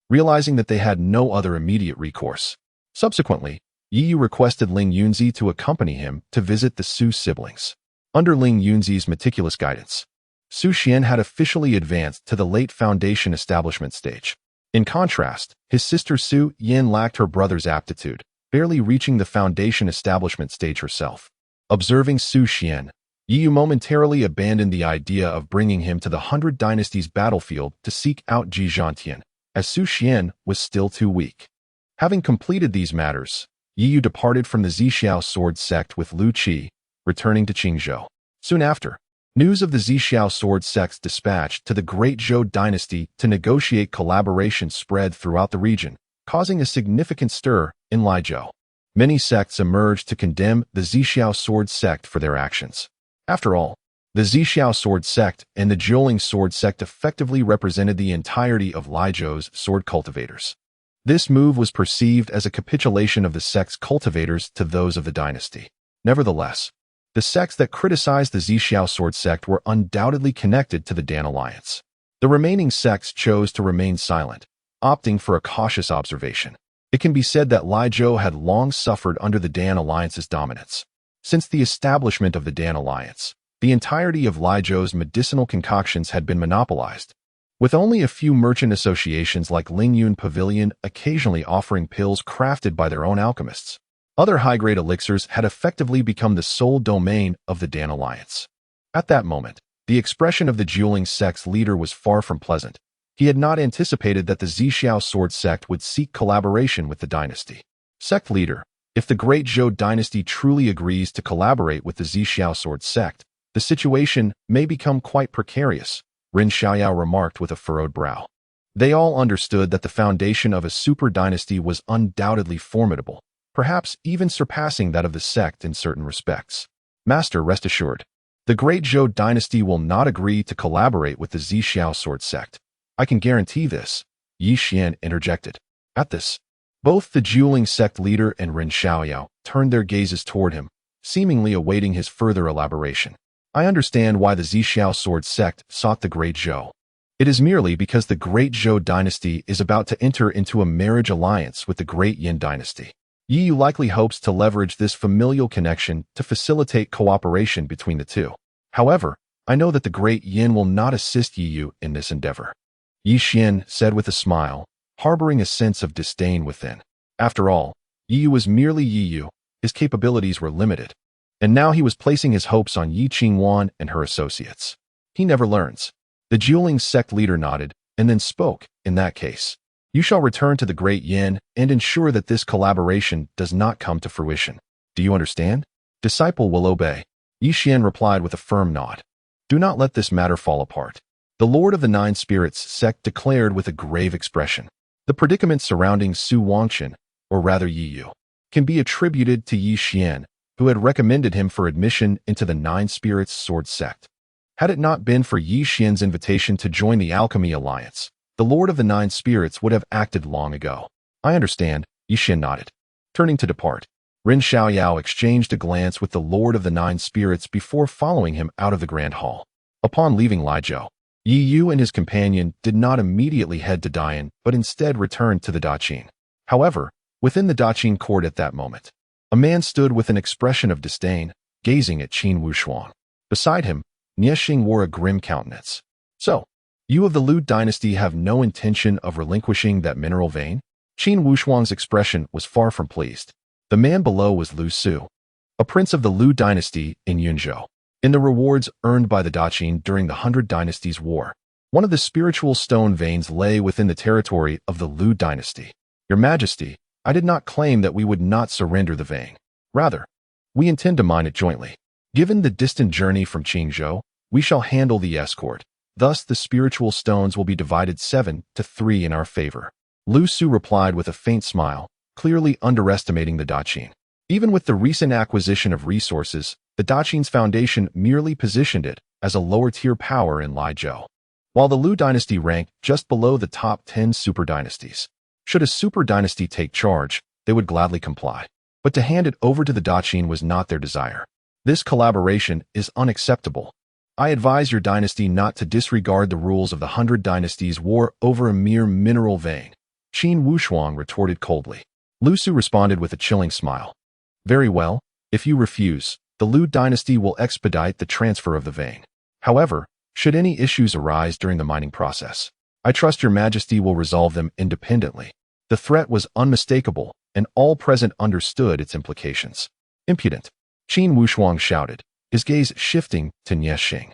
realizing that they had no other immediate recourse. Subsequently, Yi Yu requested Ling Yunzi to accompany him to visit the Su siblings. Under Ling Yunzi's meticulous guidance, Su Xian had officially advanced to the late foundation establishment stage. In contrast, his sister Su Yin lacked her brother's aptitude, barely reaching the foundation establishment stage herself. Observing Su Xian, Yi Yu momentarily abandoned the idea of bringing him to the 100 Dynasties battlefield to seek out Ji Zhantian, as Su Xian was still too weak. Having completed these matters, Yi Yu departed from the Zixiao Sword sect with Lu Qi, returning to Qingzhou. Soon after, news of the Zixiao Sword sect's dispatch to the Great Zhou dynasty to negotiate collaboration spread throughout the region, causing a significant stir in Laizhou. Many sects emerged to condemn the Zixiao Sword sect for their actions. After all, the Zixiao Sword sect and the Jiuling Sword sect effectively represented the entirety of Laizhou's sword cultivators. This move was perceived as a capitulation of the sect's cultivators to those of the dynasty. Nevertheless, the sects that criticized the Zixiao Sword sect were undoubtedly connected to the Dan Alliance. The remaining sects chose to remain silent, opting for a cautious observation. It can be said that Laizhou had long suffered under the Dan Alliance's dominance. Since the establishment of the Dan Alliance, the entirety of Laizhou's medicinal concoctions had been monopolized, with only a few merchant associations like Lingyun Pavilion occasionally offering pills crafted by their own alchemists. Other high-grade elixirs had effectively become the sole domain of the Dan Alliance. At that moment, the expression of the Jiuling sect's leader was far from pleasant. He had not anticipated that the Zixiao Sword sect would seek collaboration with the dynasty. Sect leader, if the Great Zhou dynasty truly agrees to collaborate with the Zixiao Sword sect, the situation may become quite precarious, Ren Xiaoyao remarked with a furrowed brow. They all understood that the foundation of a super dynasty was undoubtedly formidable, perhaps even surpassing that of the sect in certain respects. Master, rest assured, the Great Zhou dynasty will not agree to collaborate with the Zixiao Sword sect. I can guarantee this, Yi Xian interjected. At this, both the Jiuling sect leader and Ren Xiaoyao turned their gazes toward him, seemingly awaiting his further elaboration. I understand why the Zixiao Sword sect sought the Great Zhou. It is merely because the Great Zhou dynasty is about to enter into a marriage alliance with the Great Yin dynasty. Yi Yu likely hopes to leverage this familial connection to facilitate cooperation between the two. However, I know that the Great Yin will not assist Yi Yu in this endeavor, Yi Xian said with a smile, harboring a sense of disdain within. After all, Yi Yu was merely Yi Yu. His capabilities were limited. And now he was placing his hopes on Yi Qingwan and her associates. He never learns. The dueling sect leader nodded and then spoke. In that case, you shall return to the Great Yin and ensure that this collaboration does not come to fruition. Do you understand? Disciple will obey. Yi Xian replied with a firm nod. Do not let this matter fall apart. The Lord of the Nine Spirits sect declared with a grave expression. The predicament surrounding Su Wangchen, or rather Yi Yu, can be attributed to Yi Xian, who had recommended him for admission into the Nine Spirits Sword sect. Had it not been for Yi Xian's invitation to join the Alchemy Alliance, the Lord of the Nine Spirits would have acted long ago. I understand, Yi Xian nodded. Turning to depart, Ren Xiaoyao exchanged a glance with the Lord of the Nine Spirits before following him out of the Grand Hall. Upon leaving Lizhou, Yi Yu and his companion did not immediately head to Dian, but instead returned to the Daqin. However, within the Daqin court at that moment, a man stood with an expression of disdain, gazing at Qin Wushuang. Beside him, Nie Xing wore a grim countenance. So, you of the Lu dynasty have no intention of relinquishing that mineral vein? Qin Wushuang's expression was far from pleased. The man below was Lu Su, a prince of the Lu dynasty in Yunzhou. In the rewards earned by the Daqin during the 100 Dynasties War, one of the spiritual stone veins lay within the territory of the Lu dynasty. Your Majesty, I did not claim that we would not surrender the vein. Rather, we intend to mine it jointly. Given the distant journey from Qingzhou, we shall handle the escort. Thus, the spiritual stones will be divided 7-3 in our favor. Lu Su replied with a faint smile, clearly underestimating the Daqin. Even with the recent acquisition of resources, the Daqin's foundation merely positioned it as a lower-tier power in Lizhou, while the Lu dynasty ranked just below the top 10 super dynasties. Should a super dynasty take charge, they would gladly comply. But to hand it over to the Daqin was not their desire. This collaboration is unacceptable. I advise your dynasty not to disregard the rules of the 100 Dynasties War over a mere mineral vein. Qin Wushuang retorted coldly. Lu Su responded with a chilling smile. Very well, if you refuse, the Lu dynasty will expedite the transfer of the vein. However, should any issues arise during the mining process, I trust your Majesty will resolve them independently. The threat was unmistakable, and all present understood its implications. Impudent! Qin Wushuang shouted, his gaze shifting to Nie Xing.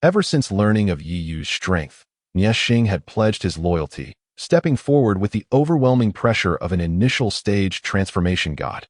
Ever since learning of Yi Yu's strength, Nie Xing had pledged his loyalty, stepping forward with the overwhelming pressure of an initial stage transformation god.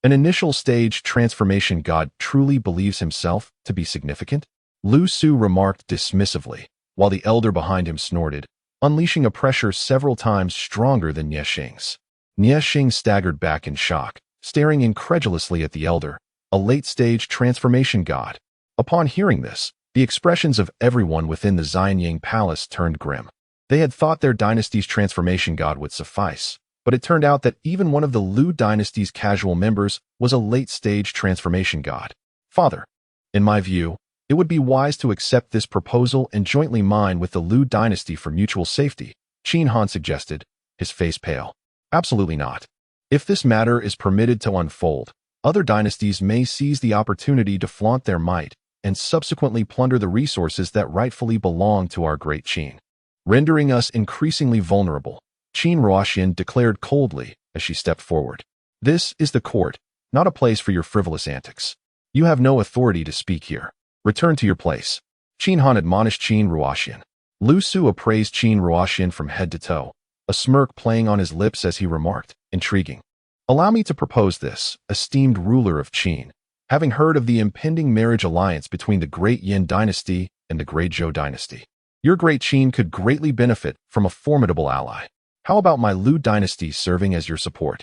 An initial stage transformation god truly believes himself to be significant? Lu Su remarked dismissively, while the elder behind him snorted, unleashing a pressure several times stronger than Nie Xing's. Nie Xing staggered back in shock, staring incredulously at the elder, a late-stage transformation god. Upon hearing this, the expressions of everyone within the Xianying Palace turned grim. They had thought their dynasty's transformation god would suffice, but it turned out that even one of the Lu dynasty's casual members was a late-stage transformation god. Father, in my view, it would be wise to accept this proposal and jointly mine with the Lu dynasty for mutual safety, Qin Han suggested, his face pale. Absolutely not. If this matter is permitted to unfold, other dynasties may seize the opportunity to flaunt their might and subsequently plunder the resources that rightfully belong to our great Qin, rendering us increasingly vulnerable, Qin Ruoxian declared coldly as she stepped forward. This is the court, not a place for your frivolous antics. You have no authority to speak here. Return to your place. Qin Han admonished Qin Ruoxian. Lu Su appraised Qin Ruoxian from head to toe, a smirk playing on his lips as he remarked, intriguing. Allow me to propose this, esteemed ruler of Qin, having heard of the impending marriage alliance between the Great Yin dynasty and the Great Zhou dynasty. Your Great Qin could greatly benefit from a formidable ally. How about my Lu dynasty serving as your support?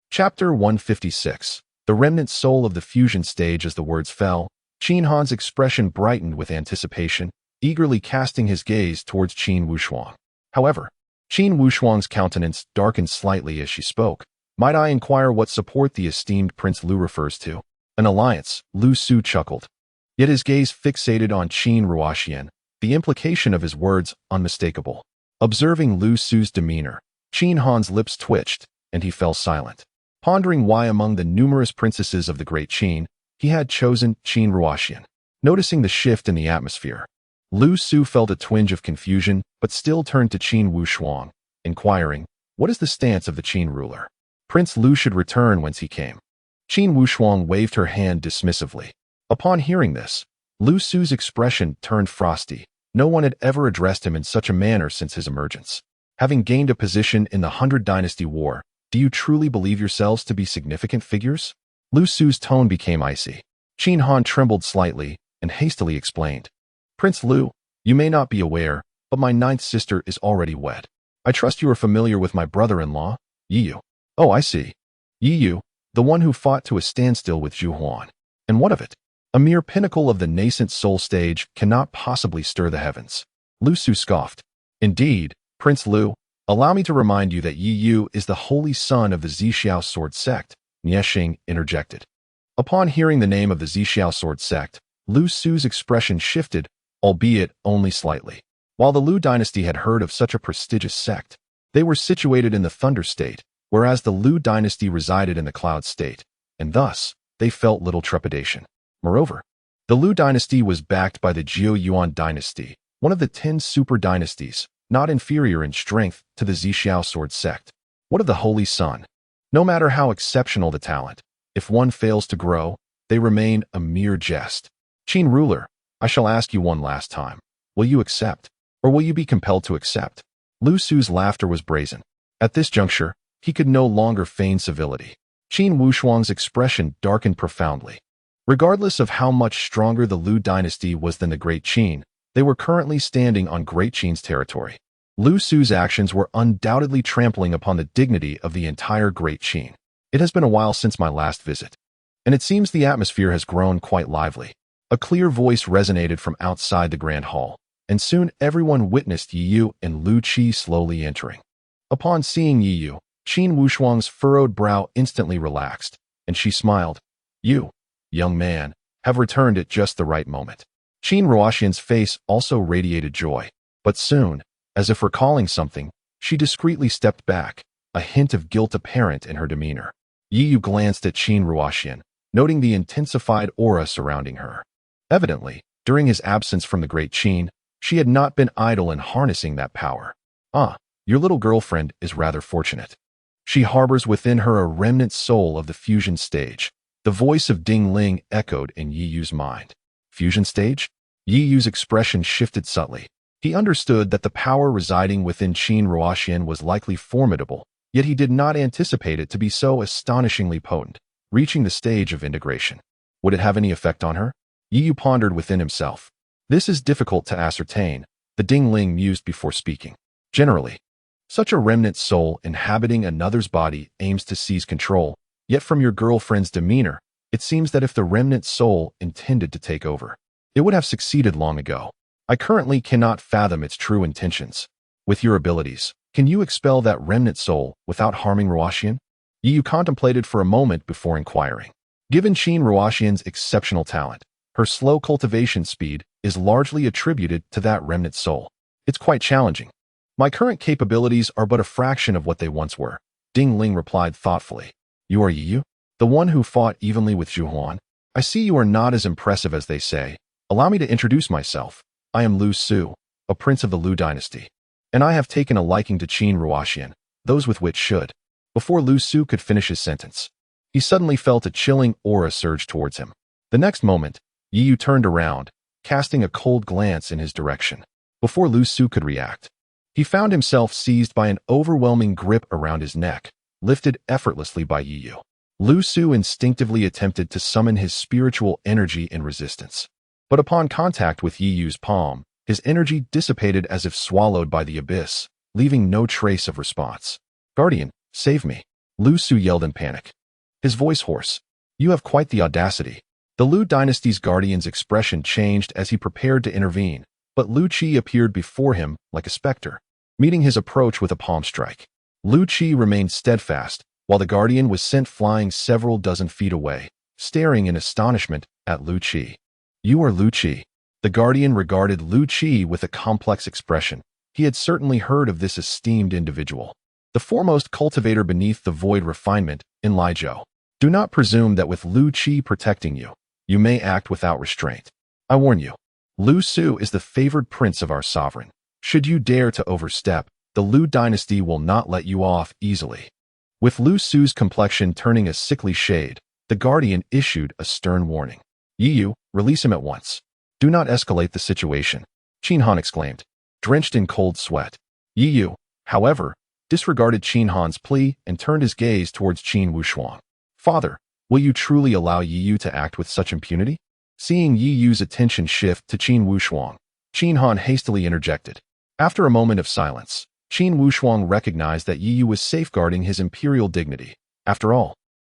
Chapter 156. The remnant soul of the fusion stage. As the words fell, Qin Han's expression brightened with anticipation, eagerly casting his gaze towards Qin Wushuang. However, Qin Wushuang's countenance darkened slightly as she spoke. Might I inquire what support the esteemed Prince Lu refers to? An alliance, Lu Su chuckled. Yet his gaze fixated on Qin Ruoxian, the implication of his words unmistakable. Observing Lu Su's demeanor, Qin Han's lips twitched, and he fell silent, pondering why among the numerous princesses of the Great Qin, he had chosen Qin Ruoxian. Noticing the shift in the atmosphere, Lu Su felt a twinge of confusion but still turned to Qin Wushuang, inquiring, what is the stance of the Qin ruler? Prince Lu should return whence he came. Qin Wushuang waved her hand dismissively. Upon hearing this, Lu Su's expression turned frosty. No one had ever addressed him in such a manner since his emergence. Having gained a position in the 100 Dynasty War, do you truly believe yourselves to be significant figures? Lu Su's tone became icy. Qin Han trembled slightly and hastily explained. Prince Lu, you may not be aware, but my ninth sister is already wed. I trust you are familiar with my brother-in-law, Yiyu. Oh, I see. Yiyu, the one who fought to a standstill with Zhu Huan. And what of it? A mere pinnacle of the nascent soul stage cannot possibly stir the heavens. Lu Su scoffed. Indeed, Prince Lu, allow me to remind you that Yiyu is the holy son of the Zixiao sword sect, Niexing interjected. Upon hearing the name of the Zixiao sword sect, Lu Su's expression shifted, albeit only slightly. While the Lu dynasty had heard of such a prestigious sect, they were situated in the Thunder State, whereas the Lu dynasty resided in the Cloud State, and thus, they felt little trepidation. Moreover, the Lu dynasty was backed by the Jiu Yuan dynasty, one of the 10 super dynasties, not inferior in strength to the Zixiao sword sect. What of the Holy Sun? No matter how exceptional the talent, if one fails to grow, they remain a mere jest. Qin ruler, I shall ask you one last time. Will you accept, or will you be compelled to accept? Lu Su's laughter was brazen. At this juncture, he could no longer feign civility. Qin Wushuang's expression darkened profoundly. Regardless of how much stronger the Lu dynasty was than the Great Qin, they were currently standing on Great Qin's territory. Lu Su's actions were undoubtedly trampling upon the dignity of the entire Great Qin. It has been a while since my last visit, and it seems the atmosphere has grown quite lively. A clear voice resonated from outside the Grand Hall, and soon everyone witnessed Yiyu and Lu Qi slowly entering. Upon seeing Yiyu, Qin Wushuang's furrowed brow instantly relaxed, and she smiled. You, young man, have returned at just the right moment. Qin Ruoxian's face also radiated joy, but soon, as if recalling something, she discreetly stepped back, a hint of guilt apparent in her demeanor. Yiyu glanced at Qin Ruoxian, noting the intensified aura surrounding her. Evidently, during his absence from the Great Qin, she had not been idle in harnessing that power. Ah, your little girlfriend is rather fortunate. She harbors within her a remnant soul of the fusion stage. The voice of Ding Ling echoed in Yiyu's mind. Fusion stage? Yiyu's expression shifted subtly. He understood that the power residing within Qin Ruoxian was likely formidable, yet he did not anticipate it to be so astonishingly potent, reaching the stage of integration. Would it have any effect on her? Yiyu pondered within himself. This is difficult to ascertain, the Ding Ling mused before speaking. Generally, such a remnant soul inhabiting another's body aims to seize control, yet from your girlfriend's demeanor, it seems that if the remnant soul intended to take over, it would have succeeded long ago. I currently cannot fathom its true intentions. With your abilities, can you expel that remnant soul without harming Ruoxian? Yiyu contemplated for a moment before inquiring. Given Qin Ruoxian's exceptional talent, her slow cultivation speed is largely attributed to that remnant soul. It's quite challenging. My current capabilities are but a fraction of what they once were, Ding Ling replied thoughtfully. You are Yiyu? The one who fought evenly with Zhu Huan? I see you are not as impressive as they say. Allow me to introduce myself. I am Lu Su, a prince of the Lu dynasty, and I have taken a liking to Qin Ruoxian, those with which should. Before Lu Su could finish his sentence, he suddenly felt a chilling aura surge towards him. The next moment, Yiyu turned around, casting a cold glance in his direction. Before Lu Su could react, he found himself seized by an overwhelming grip around his neck, lifted effortlessly by Yiyu. Lu Su instinctively attempted to summon his spiritual energy in resistance. But upon contact with Yiyu's palm, his energy dissipated as if swallowed by the abyss, leaving no trace of response. Guardian, save me, Lu Su yelled in panic. His voice hoarse. You have quite the audacity. The Lu dynasty's guardian's expression changed as he prepared to intervene, but Lu Qi appeared before him like a specter, meeting his approach with a palm strike. Lu Qi remained steadfast, while the guardian was sent flying several dozen feet away, staring in astonishment at Lu Qi. You are Lu Qi. The guardian regarded Lu Qi with a complex expression. He had certainly heard of this esteemed individual, the foremost cultivator beneath the void refinement in Lijiao. Do not presume that with Lu Qi protecting you, you may act without restraint. I warn you, Lu Su is the favored prince of our sovereign. Should you dare to overstep, the Lu dynasty will not let you off easily. With Lu Su's complexion turning a sickly shade, the guardian issued a stern warning. Yi, release him at once. Do not escalate the situation, Qin Han exclaimed, drenched in cold sweat. Yi, however, disregarded Qin Han's plea and turned his gaze towards Qin Wushuang. Father, will you truly allow Yi to act with such impunity? Seeing Yi's attention shift to Qin Wushuang, Qin Han hastily interjected. After a moment of silence, Qin Wushuang recognized that Yi was safeguarding his imperial dignity. After all,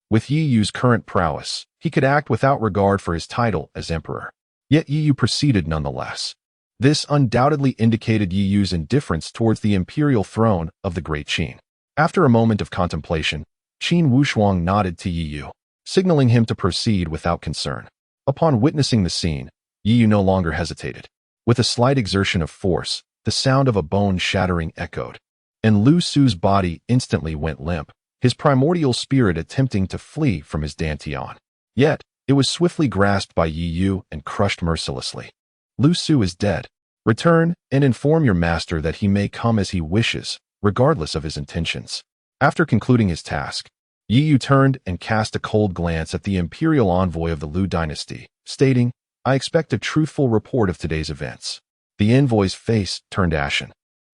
with Yi's current prowess, he could act without regard for his title as emperor. Yet Yi proceeded nonetheless. This undoubtedly indicated Yi's indifference towards the imperial throne of the great Qin. After a moment of contemplation, Qin Wushuang nodded to Yi, signaling him to proceed without concern. Upon witnessing the scene, Yi no longer hesitated. With a slight exertion of force, the sound of a bone shattering echoed, and Lu Su's body instantly went limp, his primordial spirit attempting to flee from his dantian. Yet, it was swiftly grasped by Yi and crushed mercilessly. Lu Su is dead. Return and inform your master that he may come as he wishes, regardless of his intentions. After concluding his task, Yi turned and cast a cold glance at the imperial envoy of the Lu dynasty, stating, I expect a truthful report of today's events. The envoy's face turned ashen,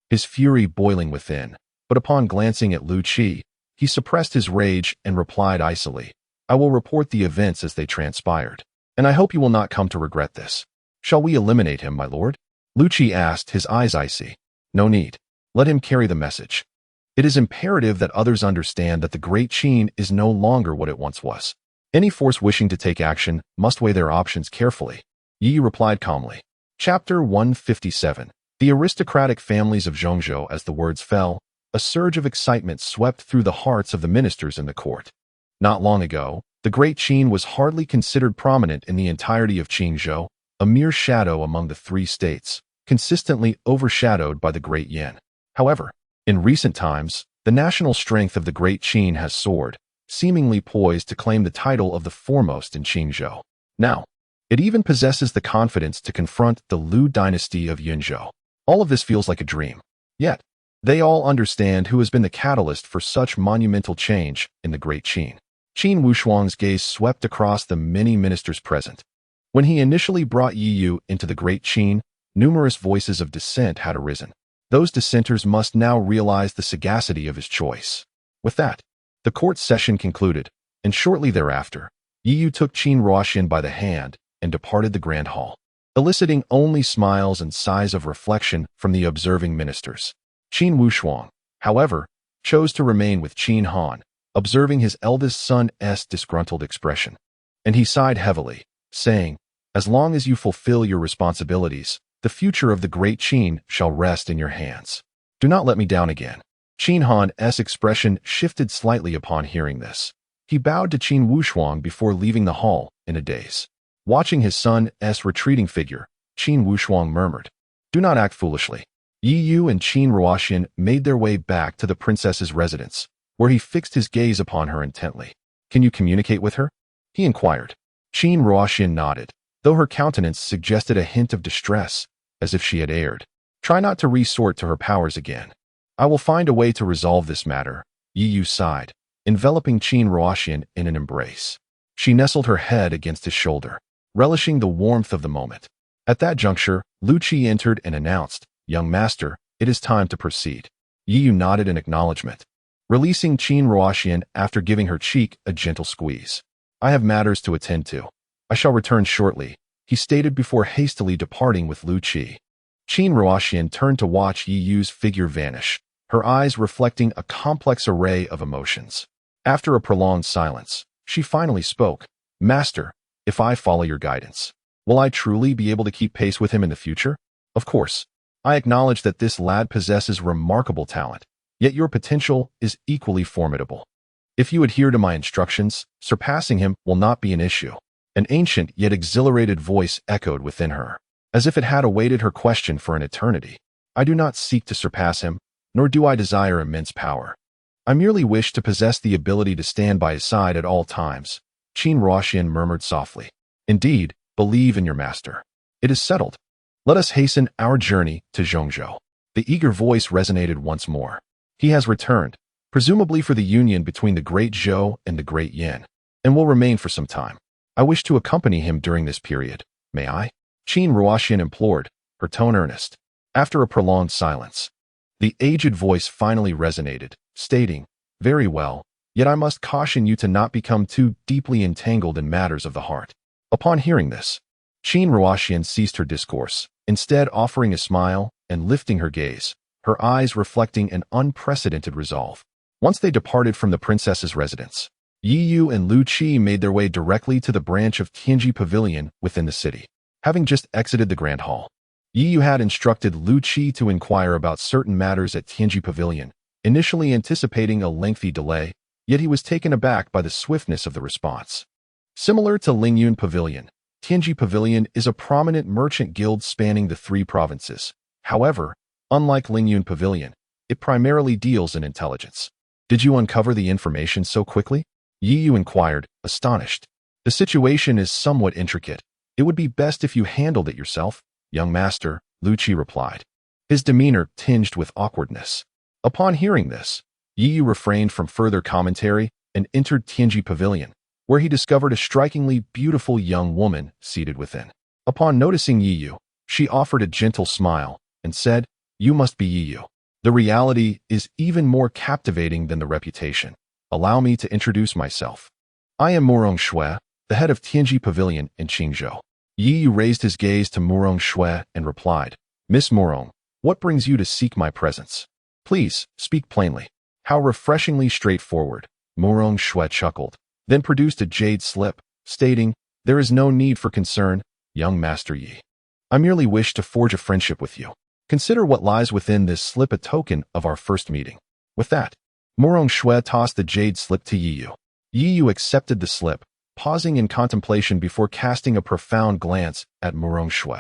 his fury boiling within, but upon glancing at Lu Qi, he suppressed his rage and replied icily, I will report the events as they transpired, and I hope you will not come to regret this. Shall we eliminate him, my lord? Lu Qi asked, his eyes icy. No need. Let him carry the message. It is imperative that others understand that the great Qin is no longer what it once was. Any force wishing to take action must weigh their options carefully. Yi replied calmly. Chapter 157. The aristocratic families of Zhongzhou. As the words fell, a surge of excitement swept through the hearts of the ministers in the court. Not long ago, the great Qin was hardly considered prominent in the entirety of Qingzhou, a mere shadow among the three states, consistently overshadowed by the great Yan. However, in recent times, the national strength of the great Qin has soared, seemingly poised to claim the title of the foremost in Qingzhou. Now, it even possesses the confidence to confront the Lu dynasty of Yunzhou. All of this feels like a dream. Yet, they all understand who has been the catalyst for such monumental change in the great Qin. Qin Wushuang's gaze swept across the many ministers present. When he initially brought Yi into the great Qin, numerous voices of dissent had arisen. Those dissenters must now realize the sagacity of his choice. With that, the court session concluded, and shortly thereafter, Yi took Qin Ruoxian by the hand and departed the grand hall, eliciting only smiles and sighs of reflection from the observing ministers. Qin Wushuang, however, chose to remain with Qin Han, observing his eldest son's disgruntled expression. And he sighed heavily, saying, As long as you fulfill your responsibilities, the future of the great Qin shall rest in your hands. Do not let me down again. Qin Han's expression shifted slightly upon hearing this. He bowed to Qin Wushuang before leaving the hall in a daze. Watching his son's retreating figure, Qin Wushuang murmured, Do not act foolishly. Yi and Qin Ruoxian made their way back to the princess's residence, where he fixed his gaze upon her intently. Can you communicate with her? He inquired. Qin Ruoxian nodded, though her countenance suggested a hint of distress, as if she had erred. Try not to resort to her powers again. I will find a way to resolve this matter, Yi sighed, enveloping Qin Ruoxian in an embrace. She nestled her head against his shoulder, relishing the warmth of the moment. At that juncture, Lu Qi entered and announced, Young master, it is time to proceed. Yi nodded in acknowledgement, releasing Qin Ruoxian after giving her cheek a gentle squeeze. I have matters to attend to. I shall return shortly, he stated before hastily departing with Lu Qi. Qin Ruoxian turned to watch Yi's figure vanish, her eyes reflecting a complex array of emotions. After a prolonged silence, she finally spoke. Master, if I follow your guidance, will I truly be able to keep pace with him in the future? Of course. I acknowledge that this lad possesses remarkable talent, yet your potential is equally formidable. If you adhere to my instructions, surpassing him will not be an issue. An ancient yet exhilarated voice echoed within her, as if it had awaited her question for an eternity. I do not seek to surpass him, nor do I desire immense power. I merely wish to possess the ability to stand by his side at all times, Qin Ruoxian murmured softly. Indeed, believe in your master. It is settled. Let us hasten our journey to Zhongzhou. The eager voice resonated once more. He has returned. presumably for the union between the Great Zhou and the Great Yin, and will remain for some time. I wish to accompany him during this period. May I? Qin Ruoxian implored, her tone earnest. After a prolonged silence, the aged voice finally resonated, stating, "Very well, yet I must caution you to not become too deeply entangled in matters of the heart." Upon hearing this, Qin Ruoxian ceased her discourse, instead offering a smile and lifting her gaze, her eyes reflecting an unprecedented resolve. Once they departed from the princess's residence, Yi Yu and Lu Qi made their way directly to the branch of Tianji Pavilion within the city. Having just exited the Grand Hall, Yi Yu had instructed Lu Qi to inquire about certain matters at Tianji Pavilion, initially anticipating a lengthy delay, yet he was taken aback by the swiftness of the response. Similar to Lingyun Pavilion, Tianji Pavilion is a prominent merchant guild spanning the 3 provinces. However, unlike Lingyun Pavilion, it primarily deals in intelligence. Did you uncover the information so quickly? Yi Yu inquired, astonished. The situation is somewhat intricate. It would be best if you handled it yourself, young master, Lu Qi replied, his demeanor tinged with awkwardness. Upon hearing this, Yi Yu refrained from further commentary and entered Tianji Pavilion, where he discovered a strikingly beautiful young woman seated within. Upon noticing Yi Yu, she offered a gentle smile and said, "You must be Yi Yu. The reality is even more captivating than the reputation. Allow me to introduce myself. I am Murong Shui, the head of Tianji Pavilion in Qingzhou." Yi Yu raised his gaze to Murong Shui and replied, "Miss Murong, what brings you to seek my presence? Please, speak plainly." How refreshingly straightforward, Murong Shui chuckled, then produced a jade slip, stating, "There is no need for concern, young Master Yi. I merely wish to forge a friendship with you. Consider what lies within this slip a token of our first meeting." With that, Murong Shui tossed the jade slip to Yi Yu. Yi Yu accepted the slip, pausing in contemplation before casting a profound glance at Murong Shui.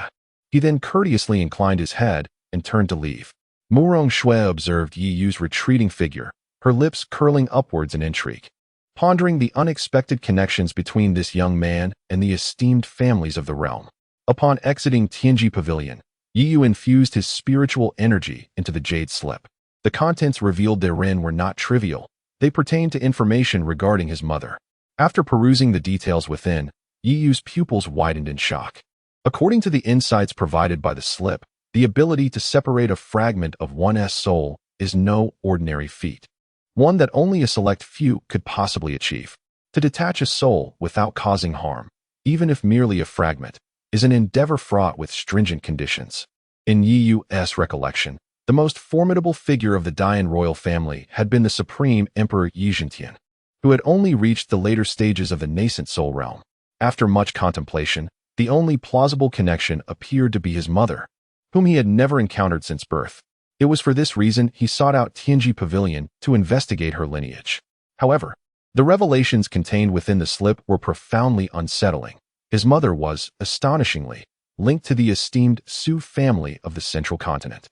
He then courteously inclined his head and turned to leave. Murong Shui observed Yi Yu's retreating figure, her lips curling upwards in intrigue, pondering the unexpected connections between this young man and the esteemed families of the realm. Upon exiting Tianji Pavilion, Yi Yu infused his spiritual energy into the jade slip. The contents revealed therein were not trivial. They pertained to information regarding his mother. After perusing the details within, Yi Yu's pupils widened in shock. According to the insights provided by the slip, the ability to separate a fragment of one's soul is no ordinary feat, one that only a select few could possibly achieve. To detach a soul without causing harm, even if merely a fragment, is an endeavor fraught with stringent conditions. In Yi Yu's recollection, the most formidable figure of the Dian royal family had been the supreme Emperor Yi Zhentian, who had only reached the later stages of the nascent soul realm. After much contemplation, the only plausible connection appeared to be his mother, whom he had never encountered since birth. It was for this reason he sought out Tianji Pavilion to investigate her lineage. However, the revelations contained within the slip were profoundly unsettling. His mother was, astonishingly, linked to the esteemed Su family of the central continent.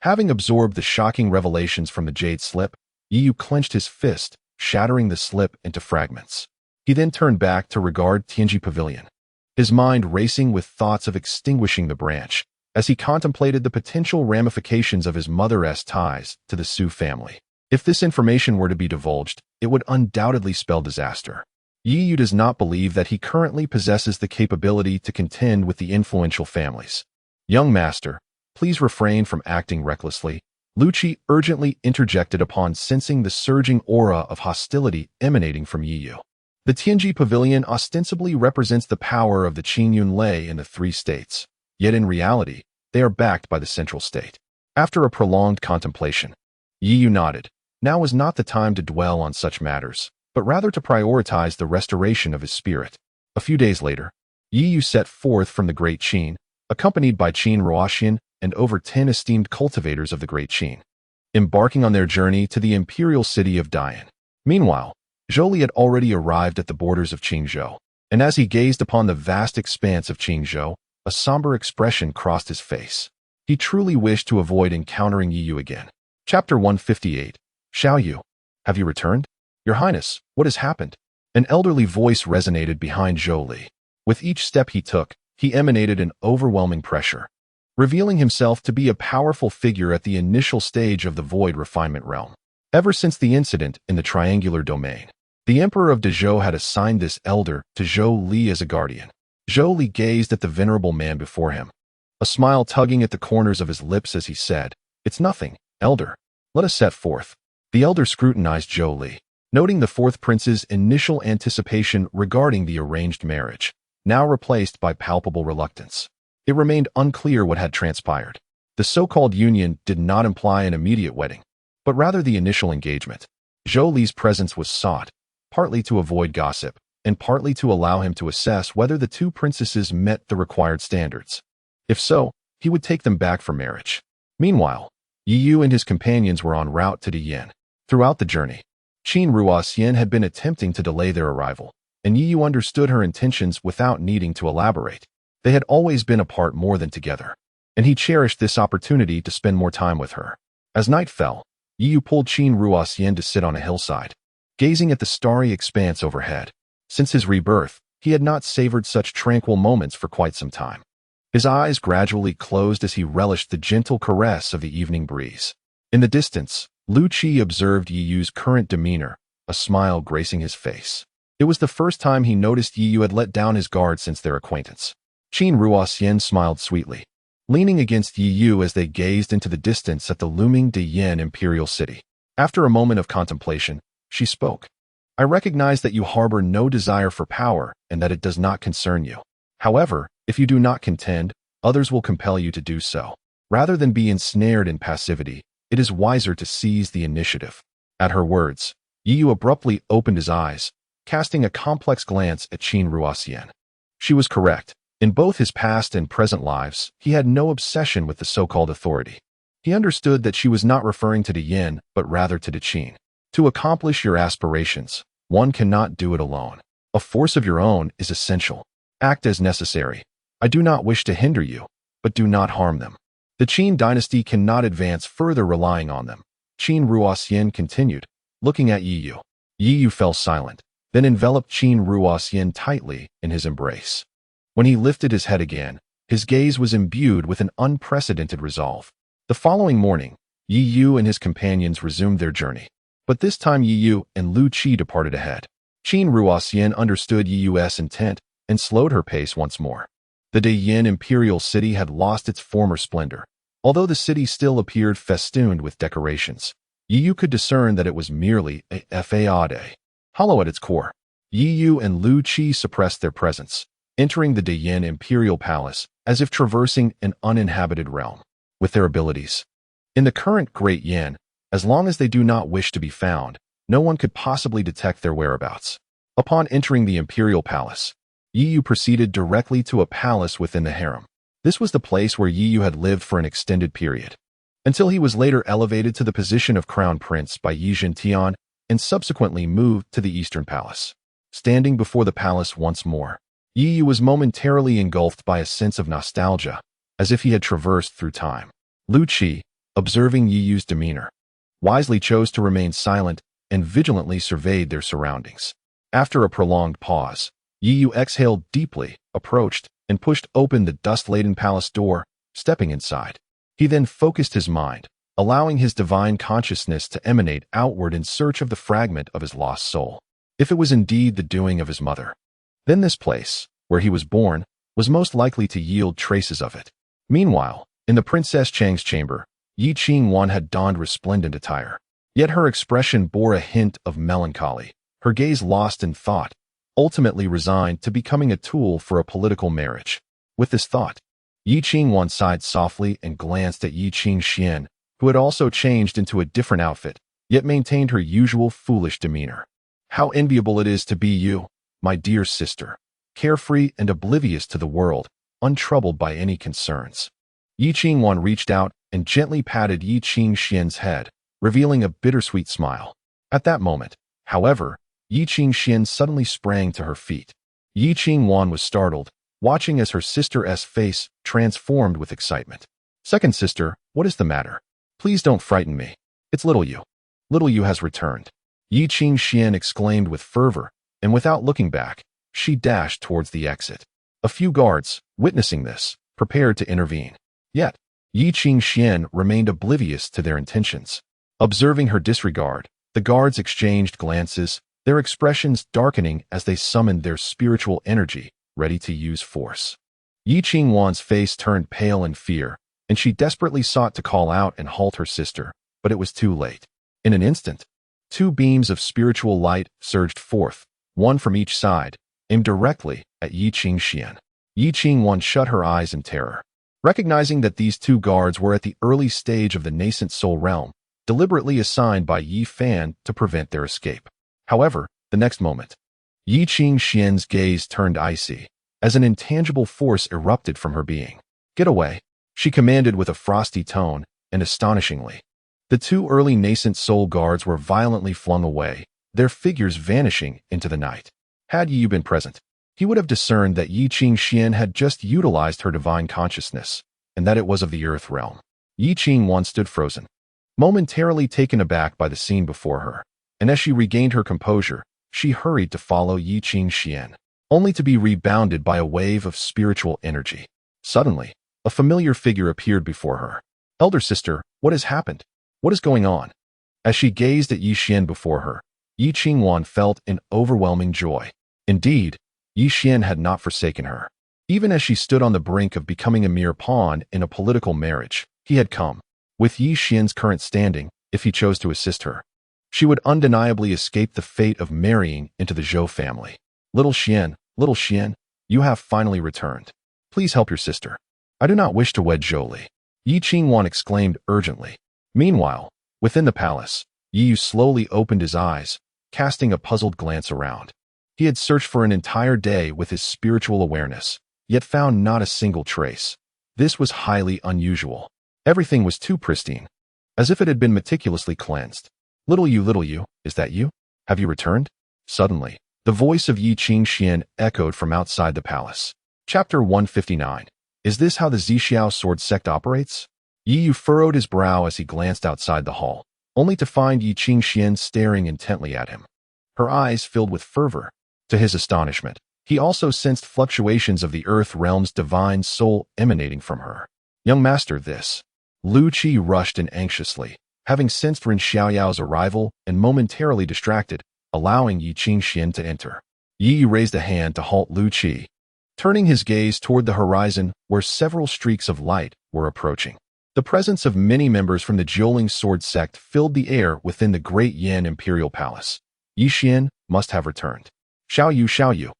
Having absorbed the shocking revelations from the jade slip, Yi Yu clenched his fist, shattering the slip into fragments. He then turned back to regard Tianji Pavilion, his mind racing with thoughts of extinguishing the branch, as he contemplated the potential ramifications of his mother's ties to the Su family. If this information were to be divulged, it would undoubtedly spell disaster. Yi Yu does not believe that he currently possesses the capability to contend with the influential families. "Young master, please refrain from acting recklessly," Lu Qi urgently interjected upon sensing the surging aura of hostility emanating from Yi Yu. The Tianji Pavilion ostensibly represents the power of the Qingyun Lei in the 3 states, yet in reality, they are backed by the central state. After a prolonged contemplation, Yi Yu nodded. Now was not the time to dwell on such matters, but rather to prioritize the restoration of his spirit. A few days later, Yi Yu set forth from the Great Qin, accompanied by Qin Ruoxian and over 10 esteemed cultivators of the Great Qin, embarking on their journey to the imperial city of Dian. Meanwhile, Zhou had already arrived at the borders of Qingzhou, and as he gazed upon the vast expanse of Qingzhou, a somber expression crossed his face. He truly wished to avoid encountering Yi Yu again. Chapter 158. Xiao Yu, have you returned? Your Highness, what has happened? An elderly voice resonated behind Zhou Li. With each step he took, he emanated an overwhelming pressure, revealing himself to be a powerful figure at the initial stage of the void refinement realm. Ever since the incident in the triangular domain, the Emperor of Dezhou had assigned this elder to Zhou Li as a guardian. Zhou Li gazed at the venerable man before him, a smile tugging at the corners of his lips as he said, "It's nothing, elder. Let us set forth." The elder scrutinized Zhou Li, noting the fourth prince's initial anticipation regarding the arranged marriage, now replaced by palpable reluctance. It remained unclear what had transpired. The so-called union did not imply an immediate wedding, but rather the initial engagement. Zhou Li's presence was sought, partly to avoid gossip, and partly to allow him to assess whether the two princesses met the required standards. If so, he would take them back for marriage. Meanwhile, Yi Yu and his companions were en route to Diyin. Throughout the journey, Qin Ruoxian had been attempting to delay their arrival, and Yi Yu understood her intentions without needing to elaborate. They had always been apart more than together, and he cherished this opportunity to spend more time with her. As night fell, Yi Yu pulled Qin Ruoxian to sit on a hillside, gazing at the starry expanse overhead. Since his rebirth, he had not savored such tranquil moments for quite some time. His eyes gradually closed as he relished the gentle caress of the evening breeze. In the distance, Lu Qi observed Yi Yu's current demeanor, a smile gracing his face. It was the first time he noticed Yi Yu had let down his guard since their acquaintance. Qin Ruoxian smiled sweetly, leaning against Yi Yu as they gazed into the distance at the looming Diyin imperial city. After a moment of contemplation, she spoke. "I recognize that you harbor no desire for power and that it does not concern you. However, if you do not contend, others will compel you to do so. Rather than be ensnared in passivity, it is wiser to seize the initiative." At her words, Yi Yu abruptly opened his eyes, casting a complex glance at Qin Ruoxian. She was correct. In both his past and present lives, he had no obsession with the so-called authority. He understood that she was not referring to Diyin, but rather to Qin. To accomplish your aspirations, one cannot do it alone. A force of your own is essential. Act as necessary. I do not wish to hinder you, but do not harm them. The Qin dynasty cannot advance further relying on them. Qin Ruoxian continued, looking at Yi Yu. Yi Yu fell silent, then enveloped Qin Ruoxian tightly in his embrace. When he lifted his head again, his gaze was imbued with an unprecedented resolve. The following morning, Yi Yu and his companions resumed their journey. But this time Yi Yu and Lu Qi departed ahead. Qin Ruoxian understood Yi Yu's intent and slowed her pace once more. The Diyin imperial city had lost its former splendor. Although the city still appeared festooned with decorations, Yi Yu could discern that it was merely a faade, hollow at its core. Yi Yu and Lu Qi suppressed their presence, entering the Diyin imperial palace as if traversing an uninhabited realm. With their abilities in the current Great Yin, as long as they do not wish to be found, no one could possibly detect their whereabouts. Upon entering the imperial palace, Yi Yu proceeded directly to a palace within the harem. This was the place where Yi Yu had lived for an extended period, until he was later elevated to the position of crown prince by Yi Zhentian and subsequently moved to the eastern palace. Standing before the palace once more, Yi Yu was momentarily engulfed by a sense of nostalgia, as if he had traversed through time. Lu Qi, observing Yi Yu's demeanor, wisely chose to remain silent and vigilantly surveyed their surroundings. After a prolonged pause, Yi Yu exhaled deeply, approached, and pushed open the dust-laden palace door, stepping inside. He then focused his mind, allowing his divine consciousness to emanate outward in search of the fragment of his lost soul. If it was indeed the doing of his mother, then this place, where he was born, was most likely to yield traces of it. Meanwhile, in the Princess Chang's chamber, Yi Qingwan had donned resplendent attire. Yet her expression bore a hint of melancholy, her gaze lost in thought, ultimately resigned to becoming a tool for a political marriage. With this thought, Yi Qingwan sighed softly and glanced at Yi Qingxian, who had also changed into a different outfit, yet maintained her usual foolish demeanor. "How enviable it is to be you, my dear sister, carefree and oblivious to the world, untroubled by any concerns." Yi Qingwan reached out and gently patted Yi Qingxian's head, revealing a bittersweet smile. At that moment, however, Yi Qingxian suddenly sprang to her feet. Yi Qingwan was startled, watching as her sister's face transformed with excitement. "Second sister, what is the matter? Please don't frighten me. It's little Yu. Little Yu has returned." Yi Qingxian exclaimed with fervor, and without looking back, she dashed towards the exit. A few guards, witnessing this, prepared to intervene. Yet, Yi Qingxian remained oblivious to their intentions. Observing her disregard, the guards exchanged glances, their expressions darkening as they summoned their spiritual energy, ready to use force. Yi Qingwan's face turned pale in fear, and she desperately sought to call out and halt her sister, but it was too late. In an instant, two beams of spiritual light surged forth, one from each side, aimed directly at Yi Qingxian. Yi Qingwan shut her eyes in terror. Recognizing that these two guards were at the early stage of the nascent soul realm, deliberately assigned by Yi Fan to prevent their escape. However, the next moment, Yi Qingxian's gaze turned icy, as an intangible force erupted from her being. "Get away," she commanded with a frosty tone, and astonishingly, the two early nascent soul guards were violently flung away, their figures vanishing into the night. Had Yi been present, he would have discerned that Yi Qingxian had just utilized her divine consciousness, and that it was of the earth realm. Yi Qingwan stood frozen, momentarily taken aback by the scene before her, and as she regained her composure, she hurried to follow Yi Qingxian, only to be rebounded by a wave of spiritual energy. Suddenly, a familiar figure appeared before her. "Elder sister, what has happened? What is going on?" As she gazed at Yi Xian before her, Yi Qingwan felt an overwhelming joy. Indeed, Yi Xian had not forsaken her. Even as she stood on the brink of becoming a mere pawn in a political marriage, he had come. With Yi Xian's current standing, if he chose to assist her, she would undeniably escape the fate of marrying into the Zhou family. Little Xian, you have finally returned. Please help your sister. I do not wish to wed Zhou Li," Yi Qingwan exclaimed urgently. Meanwhile, within the palace, Yi Yu slowly opened his eyes, casting a puzzled glance around. He had searched for an entire day with his spiritual awareness, yet found not a single trace. This was highly unusual. Everything was too pristine, as if it had been meticulously cleansed. Little you, is that you? Have you returned?" Suddenly, the voice of Yi Qingxian echoed from outside the palace. Chapter 159. Is this how the Zixiao sword sect operates? Yi Yu furrowed his brow as he glanced outside the hall, only to find Yi Qingxian staring intently at him. Her eyes filled with fervor. To his astonishment, he also sensed fluctuations of the earth realm's divine soul emanating from her. "Young master, this." Lu Qi rushed in anxiously, having sensed Ren Xiaoyao's arrival and momentarily distracted, allowing Yi Qingxian to enter. Yi Yu raised a hand to halt Lu Qi, turning his gaze toward the horizon where several streaks of light were approaching. The presence of many members from the Jiuling sword sect filled the air within the Great Yan Imperial Palace. Yi Xian must have returned. Xiao Yu.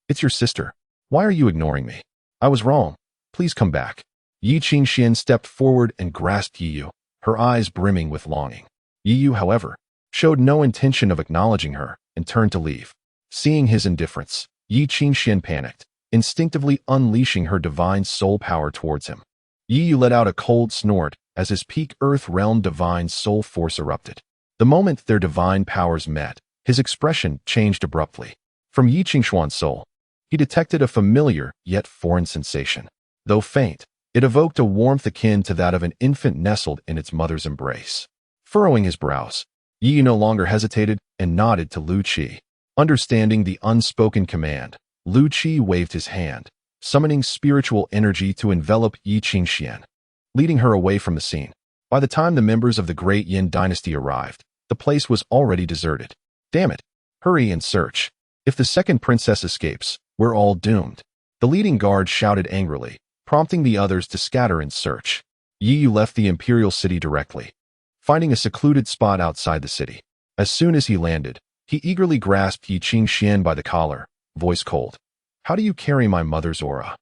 It's your sister. Why are you ignoring me? I was wrong. Please come back." Yi Qingxian stepped forward and grasped Yi Yu, her eyes brimming with longing. Yi Yu, however, showed no intention of acknowledging her and turned to leave. Seeing his indifference, Yi Qingxian panicked, instinctively unleashing her divine soul power towards him. Yi Yu let out a cold snort as his peak earth realm divine soul force erupted. The moment their divine powers met, his expression changed abruptly. From Yi Qingxuan's soul, he detected a familiar yet foreign sensation. Though faint, it evoked a warmth akin to that of an infant nestled in its mother's embrace. Furrowing his brows, Yi Yu no longer hesitated and nodded to Lu Qi. Understanding the unspoken command, Lu Qi waved his hand, summoning spiritual energy to envelop Yi Qingxian, leading her away from the scene. By the time the members of the Great Yin dynasty arrived, the place was already deserted. "Damn it! Hurry and search. If the second princess escapes, we're all doomed," the leading guard shouted angrily, prompting the others to scatter in search. Yi Yu left the imperial city directly, finding a secluded spot outside the city. As soon as he landed, he eagerly grasped Yi Qingxian by the collar, voice cold. "How do you carry my mother's aura?"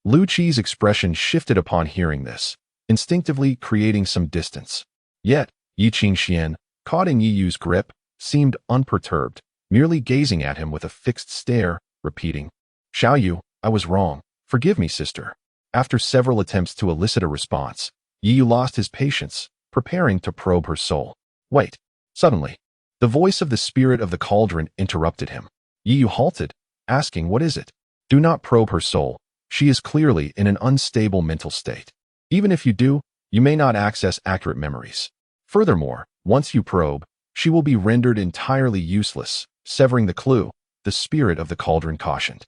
Lu Qi's expression shifted upon hearing this, instinctively creating some distance. Yet, Yi Qingxian, caught in Yi Yu's grip, seemed unperturbed, merely gazing at him with a fixed stare, repeating, "Xiao Yu, I was wrong. Forgive me, sister." After several attempts to elicit a response, Yi Yu lost his patience, preparing to probe her soul. "Wait." Suddenly, the voice of the spirit of the cauldron interrupted him. Yi Yu halted, asking, "What is it?" "Do not probe her soul. She is clearly in an unstable mental state. Even if you do, you may not access accurate memories. Furthermore, once you probe, she will be rendered entirely useless." Severing the clue, the spirit of the cauldron cautioned.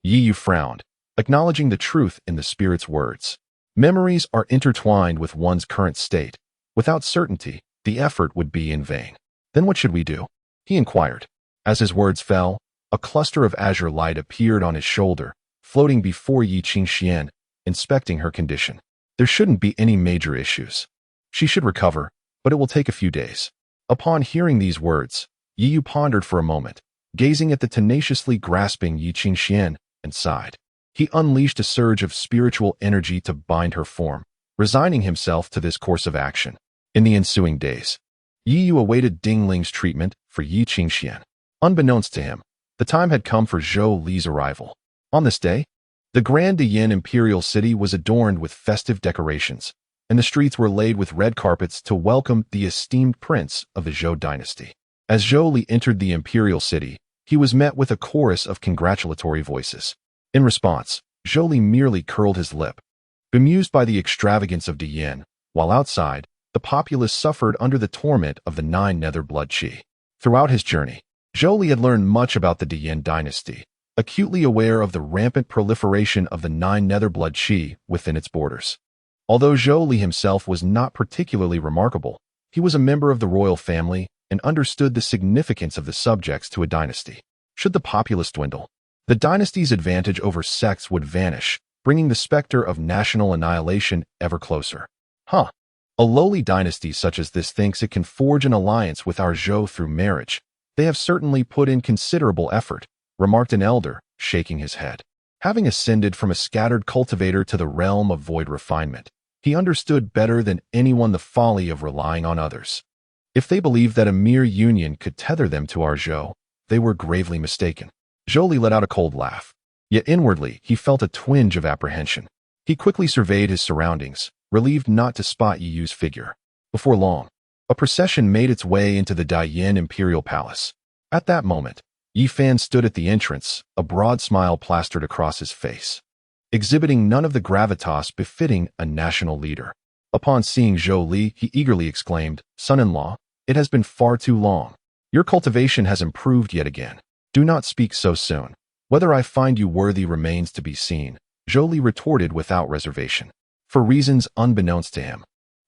Yi Yu frowned, acknowledging the truth in the spirit's words. Memories are intertwined with one's current state. Without certainty, the effort would be in vain. Then what should we do? He inquired. As his words fell, a cluster of azure light appeared on his shoulder, floating before Yi Qingxian, inspecting her condition. There shouldn't be any major issues. She should recover, but it will take a few days. Upon hearing these words, Yi Yu pondered for a moment, gazing at the tenaciously grasping Yi Qingxian, and sighed. He unleashed a surge of spiritual energy to bind her form, resigning himself to this course of action. In the ensuing days, Yi Yu awaited Ding Ling's treatment for Yi Qingxian. Unbeknownst to him, the time had come for Zhou Li's arrival. On this day, the Grand Yin imperial city was adorned with festive decorations, and the streets were laid with red carpets to welcome the esteemed prince of the Zhou dynasty. As Zhou Li entered the imperial city, he was met with a chorus of congratulatory voices. In response, Zhou Li merely curled his lip, bemused by the extravagance of Yin, while outside, the populace suffered under the torment of the 9 nether blood qi. Throughout his journey, Zhou Li had learned much about the Yin dynasty, acutely aware of the rampant proliferation of the 9 nether blood qi within its borders. Although Zhou Li himself was not particularly remarkable, he was a member of the royal family and understood the significance of the subjects to a dynasty. Should the populace dwindle, the dynasty's advantage over sects would vanish, bringing the specter of national annihilation ever closer. A lowly dynasty such as this thinks it can forge an alliance with our Zhou through marriage. They have certainly put in considerable effort, remarked an elder, shaking his head. Having ascended from a scattered cultivator to the realm of void refinement, he understood better than anyone the folly of relying on others. If they believed that a mere union could tether them to our Zhou, they were gravely mistaken. Zhou Li let out a cold laugh. Yet inwardly, he felt a twinge of apprehension. He quickly surveyed his surroundings, relieved not to spot Yi Yu's figure. Before long, a procession made its way into the Daiyin Imperial Palace. At that moment, Yi Fan stood at the entrance, a broad smile plastered across his face, exhibiting none of the gravitas befitting a national leader. Upon seeing Zhou Li, he eagerly exclaimed, "Son-in-law, it has been far too long. Your cultivation has improved yet again. Do not speak so soon. Whether I find you worthy remains to be seen," Zhou Li retorted without reservation. For reasons unbeknownst to him,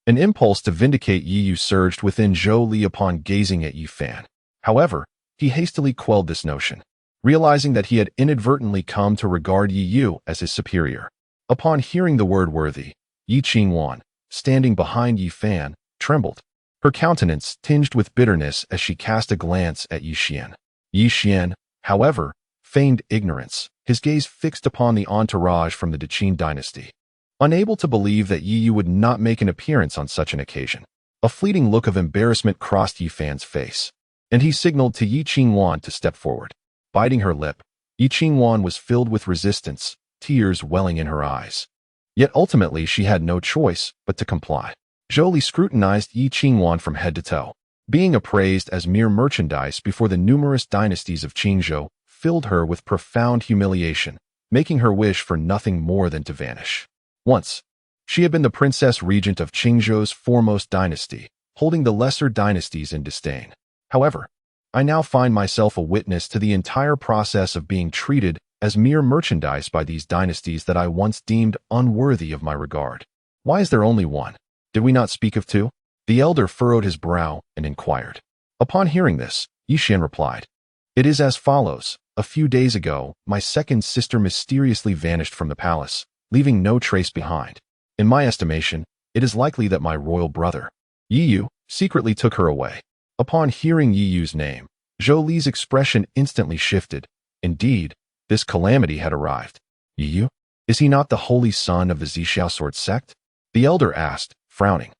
an impulse to vindicate Yi Yu surged within Zhou Li upon gazing at Yi Fan. However, he hastily quelled this notion, realizing that he had inadvertently come to regard Yi Yu as his superior. Upon hearing the word worthy, Yi Qingwan, standing behind Yi Fan, trembled, her countenance tinged with bitterness as she cast a glance at Yi Xian. Yi Xian, however, feigned ignorance, his gaze fixed upon the entourage from the Deqin dynasty. Unable to believe that Yi Yu would not make an appearance on such an occasion, a fleeting look of embarrassment crossed Yi Fan's face, and he signaled to Yi Qingwan to step forward. Biting her lip, Yi Qingwan was filled with resistance, tears welling in her eyes. Yet ultimately she had no choice but to comply. Zhou Li scrutinized Yi Qingwan from head to toe. Being appraised as mere merchandise before the numerous dynasties of Qingzhou filled her with profound humiliation, making her wish for nothing more than to vanish. Once, she had been the princess regent of Qingzhou's foremost dynasty, holding the lesser dynasties in disdain. However, I now find myself a witness to the entire process of being treated as mere merchandise by these dynasties that I once deemed unworthy of my regard. Why is there only one? Did we not speak of two? The elder furrowed his brow and inquired. Upon hearing this, Yi Xian replied, "It is as follows. A few days ago, my second sister mysteriously vanished from the palace, leaving no trace behind. In my estimation, it is likely that my royal brother, Yi Yu, secretly took her away." Upon hearing Yi Yu's name, Zhou Li's expression instantly shifted. Indeed, this calamity had arrived. Yi Yu? Is he not the holy son of the Zixiao sword sect? The elder asked, frowning.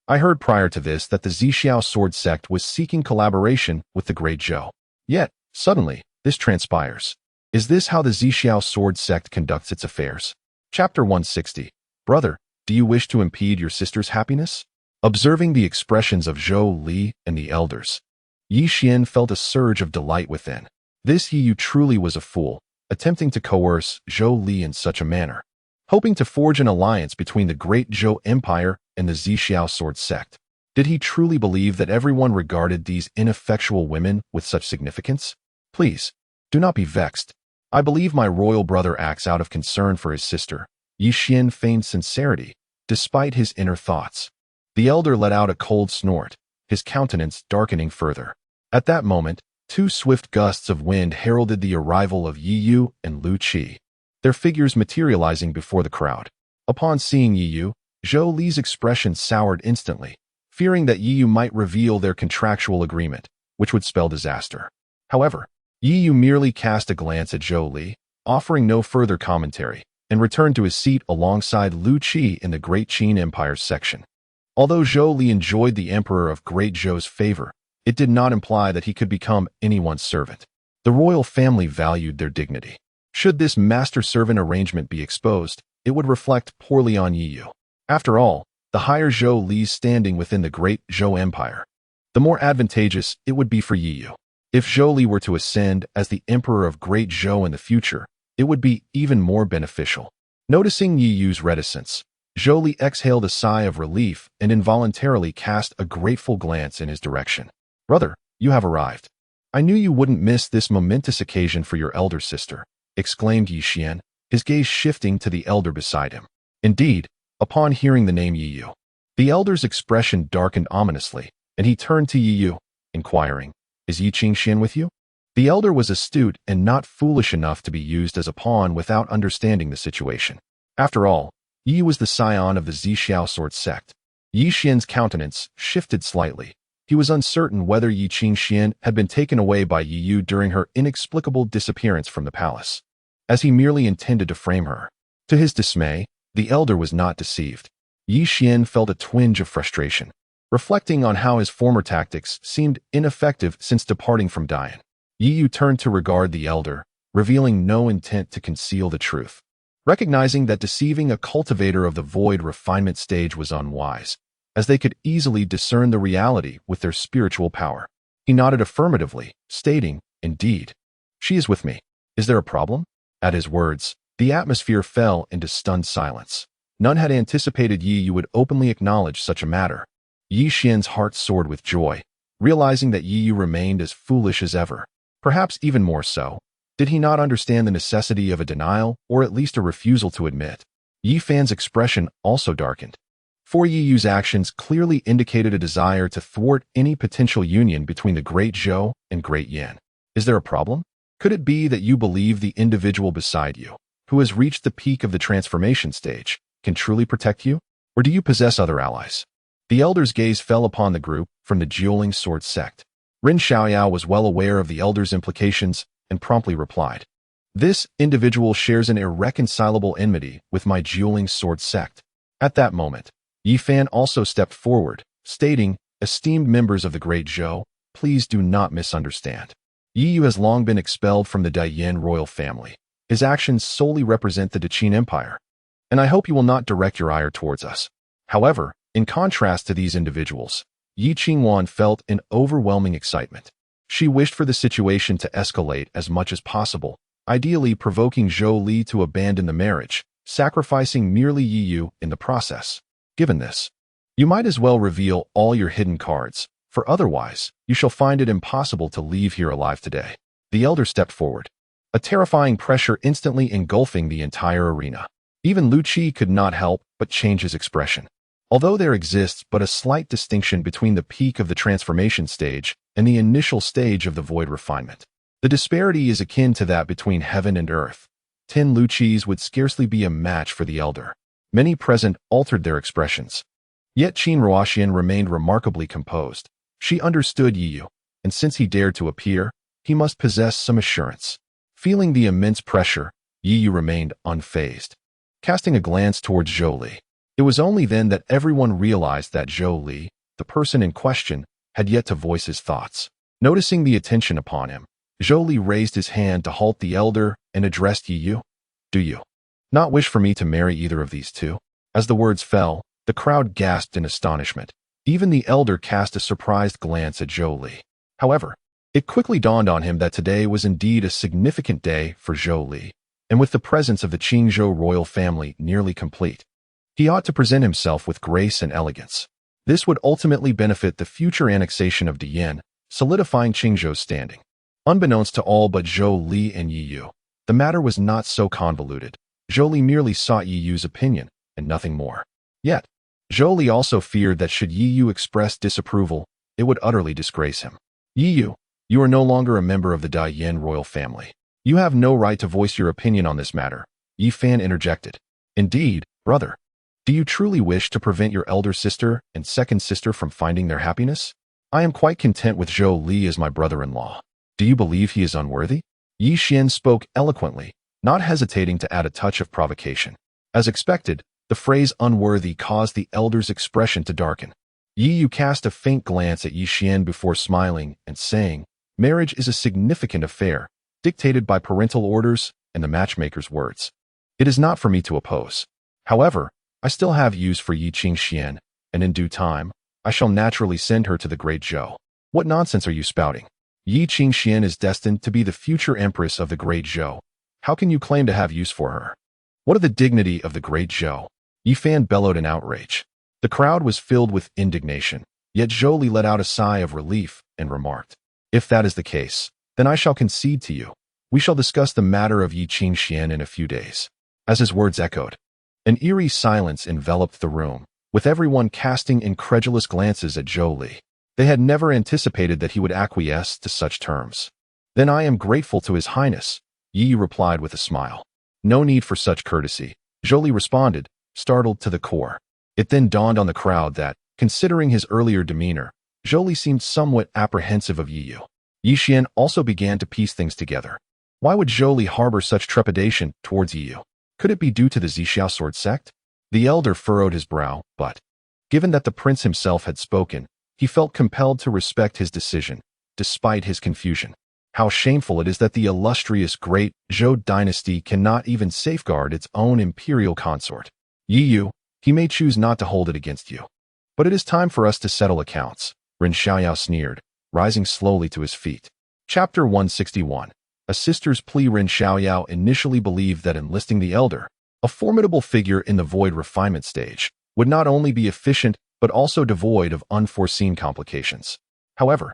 I heard prior to this that the Zixiao sword sect was seeking collaboration with the great Zhou. Yet, suddenly, this transpires. Is this how the Zixiao sword sect conducts its affairs? Chapter 160. Brother, do you wish to impede your sister's happiness? Observing the expressions of Zhou Li and the elders, Yi Xian felt a surge of delight within. This Yi Yu truly was a fool, attempting to coerce Zhou Li in such a manner, hoping to forge an alliance between the great Zhou Empire and the Zixiao sword sect. Did he truly believe that everyone regarded these ineffectual women with such significance? Please, do not be vexed. I believe my royal brother acts out of concern for his sister. Yi Xian feigned sincerity, despite his inner thoughts. The elder let out a cold snort, his countenance darkening further. At that moment, two swift gusts of wind heralded the arrival of Yi Yu and Lu Qi, their figures materializing before the crowd. Upon seeing Yi Yu, Zhou Li's expression soured instantly, fearing that Yi Yu might reveal their contractual agreement, which would spell disaster. However, Yi Yu merely cast a glance at Zhou Li, offering no further commentary, and returned to his seat alongside Lu Qi in the Great Qin Empire's section. Although Zhou Li enjoyed the Emperor of Great Zhou's favor, it did not imply that he could become anyone's servant. The royal family valued their dignity. Should this master-servant arrangement be exposed, it would reflect poorly on Yi Yu. After all, the higher Zhou Li's standing within the Great Zhou Empire, the more advantageous it would be for Yi Yu. If Zhou Li were to ascend as the Emperor of Great Zhou in the future, it would be even more beneficial. Noticing Yi Yu's reticence, Zhou Li exhaled a sigh of relief and involuntarily cast a grateful glance in his direction. "Brother, you have arrived. I knew you wouldn't miss this momentous occasion for your elder sister," exclaimed Yi Xian, his gaze shifting to the elder beside him. Indeed, upon hearing the name Yi Yu, the elder's expression darkened ominously, and he turned to Yi Yu, inquiring, "Is Yi Qingxian with you?" The elder was astute and not foolish enough to be used as a pawn without understanding the situation. After all, Yi was the scion of the Zixiao sword sect. Yi Xian's countenance shifted slightly. He was uncertain whether Yi Qingxian had been taken away by Yi Yu during her inexplicable disappearance from the palace, as he merely intended to frame her. To his dismay, the elder was not deceived. Yi Xian felt a twinge of frustration, reflecting on how his former tactics seemed ineffective since departing from Dian. Yi Yu turned to regard the elder, revealing no intent to conceal the truth. Recognizing that deceiving a cultivator of the void refinement stage was unwise, as they could easily discern the reality with their spiritual power, he nodded affirmatively, stating, "Indeed. She is with me. Is there a problem?" At his words, the atmosphere fell into stunned silence. None had anticipated Yi Yu would openly acknowledge such a matter. Yi Xian's heart soared with joy, realizing that Yi Yu remained as foolish as ever. Perhaps even more so, did he not understand the necessity of a denial, or at least a refusal to admit? Yi Fan's expression also darkened, for Yi Yu's actions clearly indicated a desire to thwart any potential union between the Great Zhou and Great Yan. "Is there a problem? Could it be that you believe the individual beside you, who has reached the peak of the transformation stage, can truly protect you? Or do you possess other allies?" The elder's gaze fell upon the group from the dueling sword sect. Rin Xiaoyao was well aware of the elder's implications and promptly replied, "This individual shares an irreconcilable enmity with my dueling sword sect." At that moment, Yi Fan also stepped forward, stating, "Esteemed members of the Great Zhou, please do not misunderstand. Yi Yu has long been expelled from the Daiyan royal family. His actions solely represent the Qin Empire, and I hope you will not direct your ire towards us." However, in contrast to these individuals, Yi Qingwan felt an overwhelming excitement. She wished for the situation to escalate as much as possible, ideally provoking Zhou Li to abandon the marriage, sacrificing merely Yi Yu in the process. Given this, you might as well reveal all your hidden cards, for otherwise, you shall find it impossible to leave here alive today. The elder stepped forward, a terrifying pressure instantly engulfing the entire arena. Even Lu Qi could not help but change his expression. Although there exists but a slight distinction between the peak of the transformation stage and the initial stage of the void refinement, the disparity is akin to that between heaven and earth. 10 Lu Qis would scarcely be a match for the elder. Many present altered their expressions. Yet Qin Ruoxian remained remarkably composed. She understood Yi Yu, and since he dared to appear, he must possess some assurance. Feeling the immense pressure, Yi Yu remained unfazed. Casting a glance towards Zhou Li, it was only then that everyone realized that Zhou Li, the person in question, had yet to voice his thoughts. Noticing the attention upon him, Zhou Li raised his hand to halt the elder and addressed Yi Yu. "Do you not wish for me to marry either of these two?" As the words fell, the crowd gasped in astonishment. Even the elder cast a surprised glance at Zhou Li. However, it quickly dawned on him that today was indeed a significant day for Zhou Li, and with the presence of the Qingzhou royal family nearly complete, he ought to present himself with grace and elegance. This would ultimately benefit the future annexation of Dian, solidifying Qingzhou's standing. Unbeknownst to all but Zhou Li and Yi Yu, the matter was not so convoluted. Zhou Li merely sought Yi Yu's opinion, and nothing more. Yet, Zhou Li also feared that should Yi Yu express disapproval, it would utterly disgrace him. Yi Yu, you are no longer a member of the Dai Yin royal family. You have no right to voice your opinion on this matter, Yi Fan interjected. Indeed, brother. Do you truly wish to prevent your elder sister and second sister from finding their happiness? I am quite content with Zhou Li as my brother-in-law. Do you believe he is unworthy? Yi Xian spoke eloquently, not hesitating to add a touch of provocation. As expected, the phrase unworthy caused the elder's expression to darken. Yi Yu cast a faint glance at Yi Xian before smiling and saying, marriage is a significant affair, dictated by parental orders and the matchmaker's words. It is not for me to oppose. However, I still have use for Yi Qingxian, and in due time, I shall naturally send her to the great Zhou. What nonsense are you spouting? Yi Qingxian is destined to be the future empress of the great Zhou. How can you claim to have use for her? What of the dignity of the great Zhou? Yi Fan bellowed in outrage. The crowd was filled with indignation, yet Zhou Li let out a sigh of relief and remarked, if that is the case, then I shall concede to you. We shall discuss the matter of Yi Qingxian in a few days. As his words echoed, an eerie silence enveloped the room, with everyone casting incredulous glances at Zhou Li. They had never anticipated that he would acquiesce to such terms. Then I am grateful to His Highness, Yi replied with a smile. No need for such courtesy, Zhou Li responded, startled to the core. It then dawned on the crowd that, considering his earlier demeanor, Zhou Li seemed somewhat apprehensive of Yi Yu. Yi Xian also began to piece things together. Why would Zhou Li harbor such trepidation towards Yi Yu? Could it be due to the Zixiao sword sect? The elder furrowed his brow, but, given that the prince himself had spoken, he felt compelled to respect his decision, despite his confusion. How shameful it is that the illustrious great Zhou dynasty cannot even safeguard its own imperial consort. Yi Yu, he may choose not to hold it against you. But it is time for us to settle accounts, Ren Xiaoyao sneered, rising slowly to his feet. Chapter 161. A sister's plea. Ren Xiaoyao initially believed that enlisting the elder, a formidable figure in the void refinement stage, would not only be efficient but also devoid of unforeseen complications. However,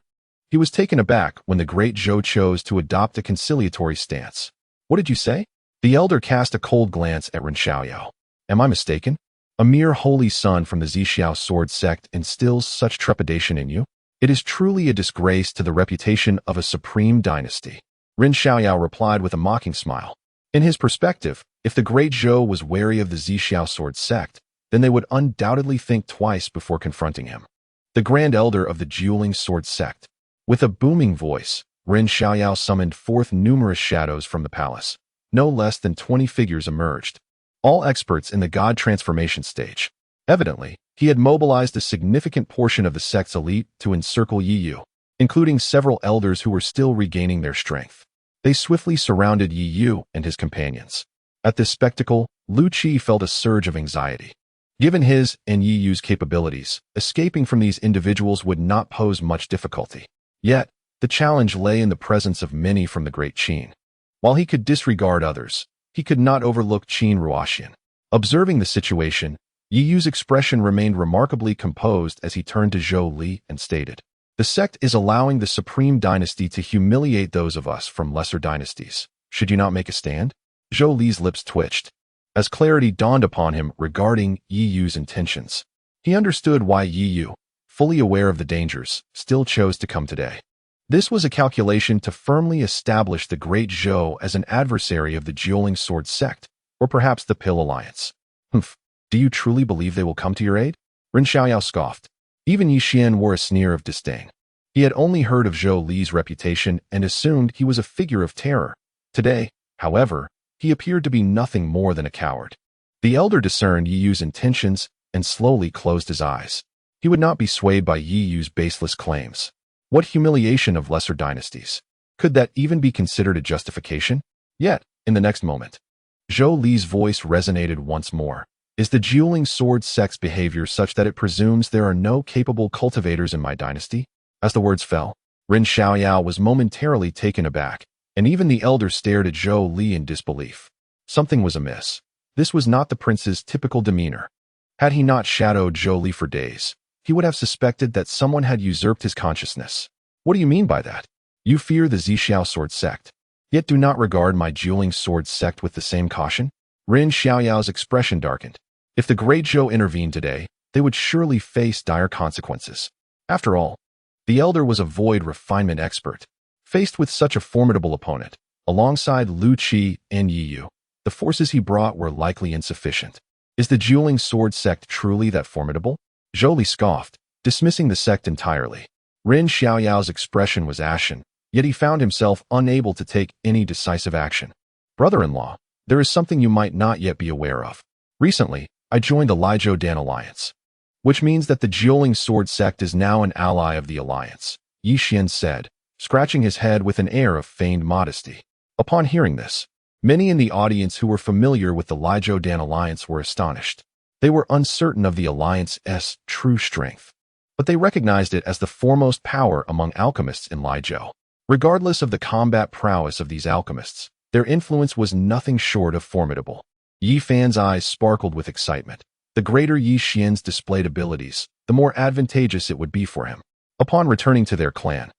he was taken aback when the great Zhou chose to adopt a conciliatory stance. What did you say? The elder cast a cold glance at Ren Xiaoyao. Am I mistaken? A mere holy son from the Zixiao sword sect instills such trepidation in you? It is truly a disgrace to the reputation of a supreme dynasty. Ren Xiaoyao replied with a mocking smile. In his perspective, if the great Zhou was wary of the Zixiao sword sect, then they would undoubtedly think twice before confronting him. The grand elder of the dueling sword sect. With a booming voice, Ren Xiaoyao summoned forth numerous shadows from the palace. No less than 20 figures emerged, all experts in the god transformation stage. Evidently, he had mobilized a significant portion of the sect's elite to encircle Yi Yu, including several elders who were still regaining their strength. They swiftly surrounded Yi Yu and his companions. At this spectacle, Lu Qi felt a surge of anxiety. Given his and Yi Yu's capabilities, escaping from these individuals would not pose much difficulty. Yet, the challenge lay in the presence of many from the great Qin. While he could disregard others, he could not overlook Qin Ruoxian. Observing the situation, Yi Yu's expression remained remarkably composed as he turned to Zhou Li and stated, the sect is allowing the supreme dynasty to humiliate those of us from lesser dynasties. Should you not make a stand? Zhou Li's lips twitched, as clarity dawned upon him regarding Yi Yu's intentions. He understood why Yi Yu, fully aware of the dangers, still chose to come today. This was a calculation to firmly establish the great Zhou as an adversary of the dueling sword sect, or perhaps the Pill Alliance. Humph, do you truly believe they will come to your aid? Ren Xiaoyao scoffed. Even Yi Xian wore a sneer of disdain. He had only heard of Zhou Li's reputation and assumed he was a figure of terror. Today, however, he appeared to be nothing more than a coward. The elder discerned Yi Yu's intentions and slowly closed his eyes. He would not be swayed by Yi Yu's baseless claims. What humiliation of lesser dynasties? Could that even be considered a justification? Yet, in the next moment, Zhou Li's voice resonated once more. Is the dueling sword sect's behavior such that it presumes there are no capable cultivators in my dynasty? As the words fell, Ren Xiaoyao was momentarily taken aback, and even the elder stared at Zhou Li in disbelief. Something was amiss. This was not the prince's typical demeanor. Had he not shadowed Zhou Li for days, he would have suspected that someone had usurped his consciousness. What do you mean by that? You fear the Zixiao sword sect, yet do not regard my dueling sword sect with the same caution? Ren Xiaoyao's expression darkened. If the great Zhou intervened today, they would surely face dire consequences. After all, The elder was a void refinement expert. Faced with such a formidable opponent, alongside Lu Qi and Yi Yu, the forces he brought were likely insufficient. Is the dueling sword sect truly that formidable? Zhou Li scoffed, dismissing the sect entirely. Ren Xiaoyao's expression was ashen, yet he found himself unable to take any decisive action. Brother-in-law, there is something you might not yet be aware of. Recently, I joined the Lijiu Dan Alliance, which means that the dueling sword sect is now an ally of the alliance, Yi Xian said, scratching his head with an air of feigned modesty. Upon hearing this, many in the audience who were familiar with the Lijiu Dan Alliance were astonished. They were uncertain of the alliance's true strength, but they recognized it as the foremost power among alchemists in Lijiu. Regardless of the combat prowess of these alchemists, their influence was nothing short of formidable. Yi Fan's eyes sparkled with excitement. The greater Yi Xian's displayed abilities, the more advantageous it would be for him. Upon returning to their clan,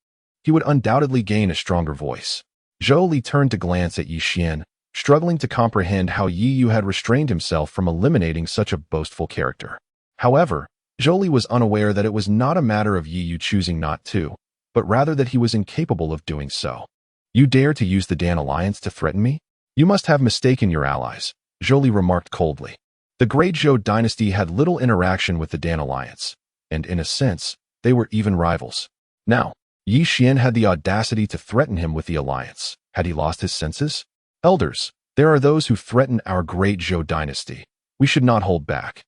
he would undoubtedly gain a stronger voice. Zhou Li turned to glance at Yi Xian, struggling to comprehend how Yi Yu had restrained himself from eliminating such a boastful character. However, Zhou Li was unaware that it was not a matter of Yi Yu choosing not to, but rather that he was incapable of doing so. You dare to use the Dan Alliance to threaten me? You must have mistaken your allies, Zhou Li remarked coldly. The Great Zhou dynasty had little interaction with the Dan Alliance, and in a sense, they were even rivals. Now, Yi Xian had the audacity to threaten him with the alliance. Had he lost his senses? Elders, there are those who threaten our Great Zhou dynasty. We should not hold back,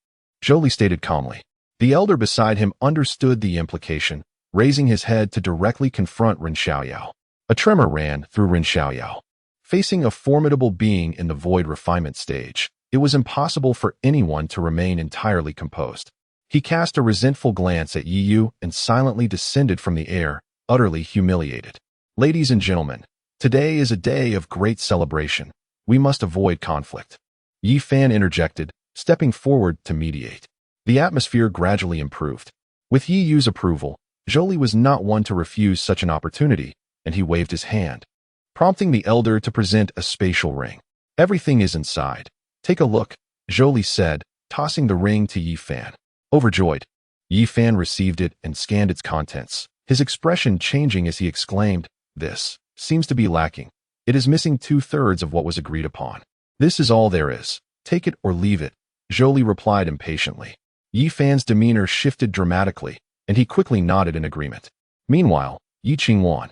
Zhou Li stated calmly. The elder beside him understood the implication, raising his head to directly confront Ren Xiaoyao. A tremor ran through Ren Xiaoyao. Facing a formidable being in the void refinement stage, it was impossible for anyone to remain entirely composed. He cast a resentful glance at Yi Yu and silently descended from the air, utterly humiliated. Ladies and gentlemen, today is a day of great celebration. We must avoid conflict. Yi Fan interjected, stepping forward to mediate. The atmosphere gradually improved. With Yi Yu's approval, Zhou Li was not one to refuse such an opportunity, and he waved his hand, prompting the elder to present a spatial ring. Everything is inside. Take a look, Zhou Li said, tossing the ring to Yi Fan. Overjoyed, Yi Fan received it and scanned its contents, his expression changing as he exclaimed, "This seems to be lacking. It is missing 2/3 of what was agreed upon. This is all there is. Take it or leave it," Zhou Li replied impatiently. Yi Fan's demeanor shifted dramatically, and he quickly nodded in agreement. Meanwhile, Yi Qingwan,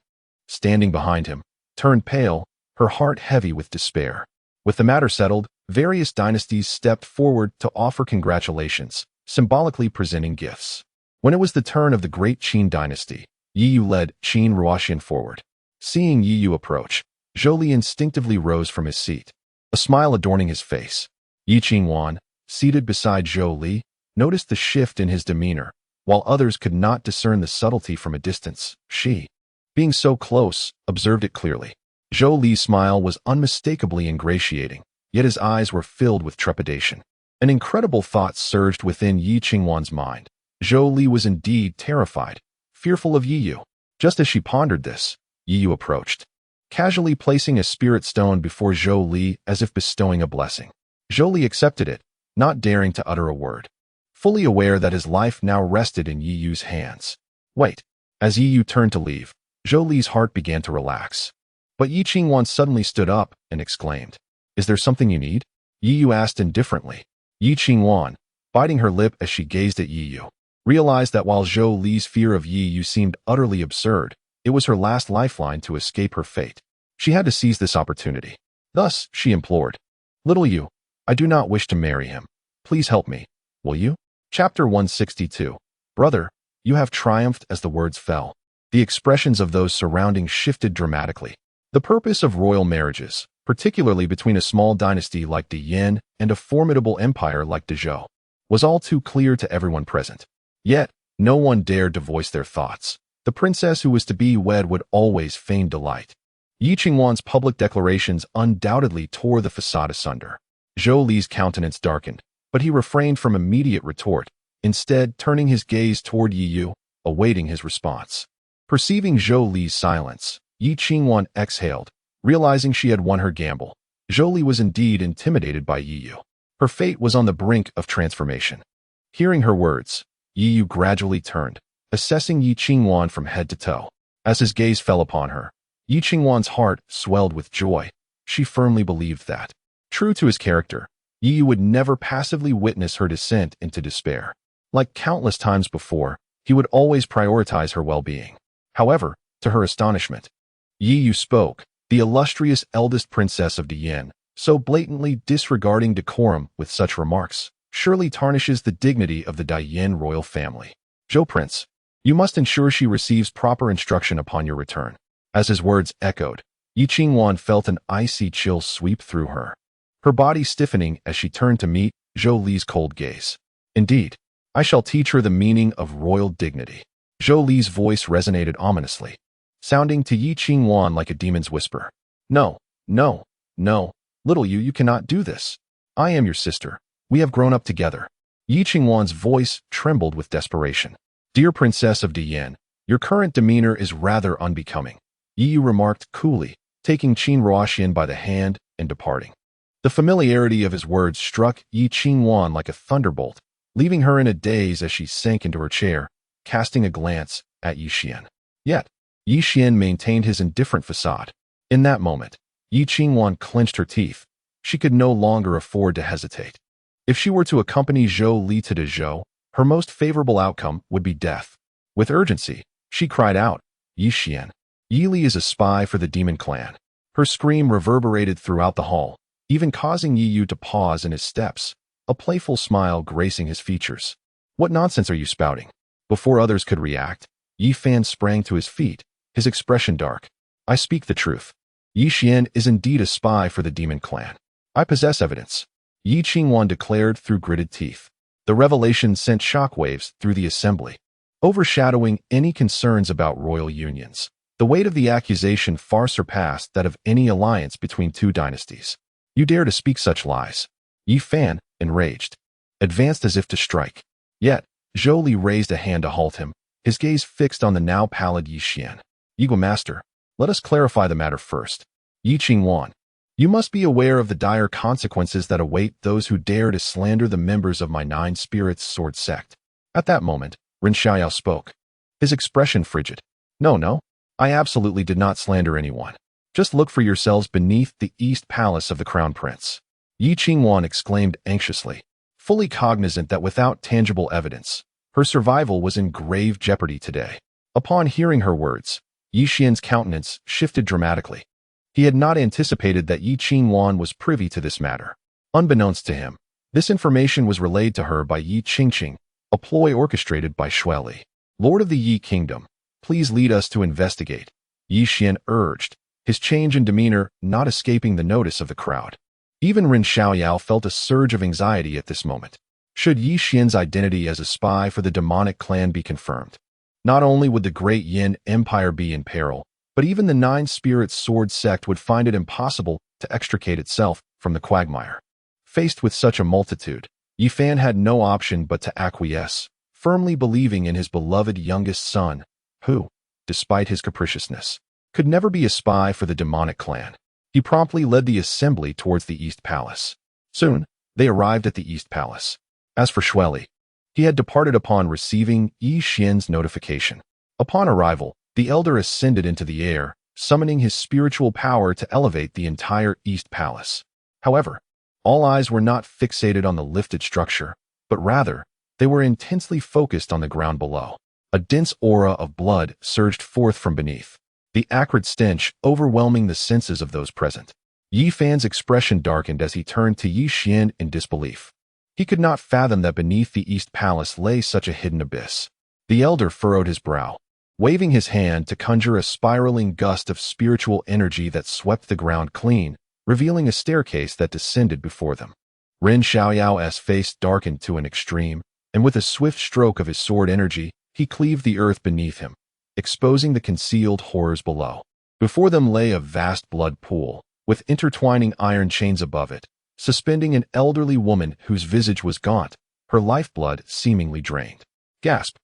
standing behind him, turned pale, her heart heavy with despair. With the matter settled, various dynasties stepped forward to offer congratulations, symbolically presenting gifts. When it was the turn of the great Qin dynasty, Yi Yu led Qin Ruoxian forward. Seeing Yi Yu approach, Zhou Li instinctively rose from his seat, a smile adorning his face. Yi Qingwan, seated beside Zhou Li, noticed the shift in his demeanor, while others could not discern the subtlety from a distance. She, being so close, observed it clearly. Zhou Li's smile was unmistakably ingratiating, yet his eyes were filled with trepidation. An incredible thought surged within Yi Qingwan's mind. Zhou Li was indeed terrified, fearful of Yi Yu. Just as she pondered this, Yi Yu approached, casually placing a spirit stone before Zhou Li as if bestowing a blessing. Zhou Li accepted it, not daring to utter a word, fully aware that his life now rested in Yi Yu's hands. Wait. As Yi Yu turned to leave, Zhou Li's heart began to relax. But Yi Qingwan suddenly stood up and exclaimed, "Is there something you need?" Yi Yu asked indifferently. Yi Qingwan, biting her lip as she gazed at Yi Yu, realized that while Zhou Li's fear of Yi Yu seemed utterly absurd, it was her last lifeline to escape her fate. She had to seize this opportunity. Thus, she implored, "Little Yu, I do not wish to marry him. Please help me, will you?" Chapter 162. Brother, you have triumphed. As the words fell, the expressions of those surrounding shifted dramatically. The purpose of royal marriages, particularly between a small dynasty like the Yin and a formidable empire like the Zhou, was all too clear to everyone present. Yet, no one dared to voice their thoughts. The princess who was to be wed would always feign delight. Yi Qingwan's public declarations undoubtedly tore the facade asunder. Zhou Li's countenance darkened, but he refrained from immediate retort, instead turning his gaze toward Yi Yu, awaiting his response. Perceiving Zhou Li's silence, Yi Qingwan exhaled, realizing she had won her gamble. Zhou Li was indeed intimidated by Yi Yu. Her fate was on the brink of transformation. Hearing her words, Yi Yu gradually turned, assessing Yi Qingwan from head to toe. As his gaze fell upon her, Yi Qingwan's heart swelled with joy. She firmly believed that, true to his character, Yi would never passively witness her descent into despair. Like countless times before, he would always prioritize her well-being. However, to her astonishment, Yi Yu spoke, the illustrious eldest princess of Dian, so blatantly disregarding decorum with such remarks, surely tarnishes the dignity of the Dian royal family. Zhou Prince, you must ensure she receives proper instruction upon your return. As his words echoed, Yi Qingwan felt an icy chill sweep through her, her body stiffening as she turned to meet Zhou Li's cold gaze. Indeed, I shall teach her the meaning of royal dignity. Zhou Li's voice resonated ominously, sounding to Yi Qingwan like a demon's whisper. No, no, no, little you cannot do this. I am your sister. We have grown up together. Yi Qingwan's voice trembled with desperation. Dear Princess of Dian, your current demeanor is rather unbecoming, Yi Yu remarked coolly, taking Qin Ruoxian by the hand and departing. The familiarity of his words struck Yi Qingwan like a thunderbolt, leaving her in a daze as she sank into her chair, casting a glance at Yi Xian. Yet, Yi Xian maintained his indifferent facade. In that moment, Yi Qingwan clenched her teeth. She could no longer afford to hesitate. If she were to accompany Zhou Li to Dezhou, her most favorable outcome would be death. With urgency, she cried out, Yi Xian, Yi Li is a spy for the demon clan. Her scream reverberated throughout the hall, even causing Yi Yu to pause in his steps, a playful smile gracing his features. What nonsense are you spouting? Before others could react, Yi Fan sprang to his feet, his expression dark. I speak the truth. Yi Xian is indeed a spy for the demon clan. I possess evidence, Yi Qingwan declared through gritted teeth. The revelation sent shockwaves through the assembly, overshadowing any concerns about royal unions. The weight of the accusation far surpassed that of any alliance between two dynasties. You dare to speak such lies? Yi Fan, enraged, advanced as if to strike. Yet, Zhou Li raised a hand to halt him, his gaze fixed on the now pallid Yi Xian. Yi Master, let us clarify the matter first. Yi Qingwan, you must be aware of the dire consequences that await those who dare to slander the members of my Nine Spirits Sword sect. At that moment, Ren Xiaoyao spoke, his expression frigid. No, I absolutely did not slander anyone. Just look for yourselves beneath the East Palace of the Crown Prince. Yi Qingwan exclaimed anxiously, fully cognizant that without tangible evidence, her survival was in grave jeopardy today. Upon hearing her words, Yi Xian's countenance shifted dramatically. He had not anticipated that Yi Qingwan was privy to this matter. Unbeknownst to him, this information was relayed to her by Yi Qingqing, a ploy orchestrated by Shui Li. Lord of the Yi Kingdom, please lead us to investigate, Yi Xian urged, his change in demeanor not escaping the notice of the crowd. Even Ren Xiaoyao felt a surge of anxiety at this moment. Should Yi Xian's identity as a spy for the demonic clan be confirmed, not only would the great Yin Empire be in peril, but even the Nine Spirits Sword sect would find it impossible to extricate itself from the quagmire. Faced with such a multitude, Yi Fan had no option but to acquiesce, firmly believing in his beloved youngest son, who, despite his capriciousness, could never be a spy for the demonic clan. He promptly led the assembly towards the East Palace. Soon, they arrived at the East Palace. As for Shui Li, he had departed upon receiving Yi Xian's notification. Upon arrival, the elder ascended into the air, summoning his spiritual power to elevate the entire East Palace. However, all eyes were not fixated on the lifted structure, but rather, they were intensely focused on the ground below. A dense aura of blood surged forth from beneath, the acrid stench overwhelming the senses of those present. Yi Fan's expression darkened as he turned to Yi Xian in disbelief. He could not fathom that beneath the East Palace lay such a hidden abyss. The elder furrowed his brow, waving his hand to conjure a spiraling gust of spiritual energy that swept the ground clean, revealing a staircase that descended before them. Ren Xiaoyao's face darkened to an extreme, and with a swift stroke of his sword energy, he cleaved the earth beneath him, exposing the concealed horrors below. Before them lay a vast blood pool, with intertwining iron chains above it, suspending an elderly woman whose visage was gaunt, her lifeblood seemingly drained. Gasp!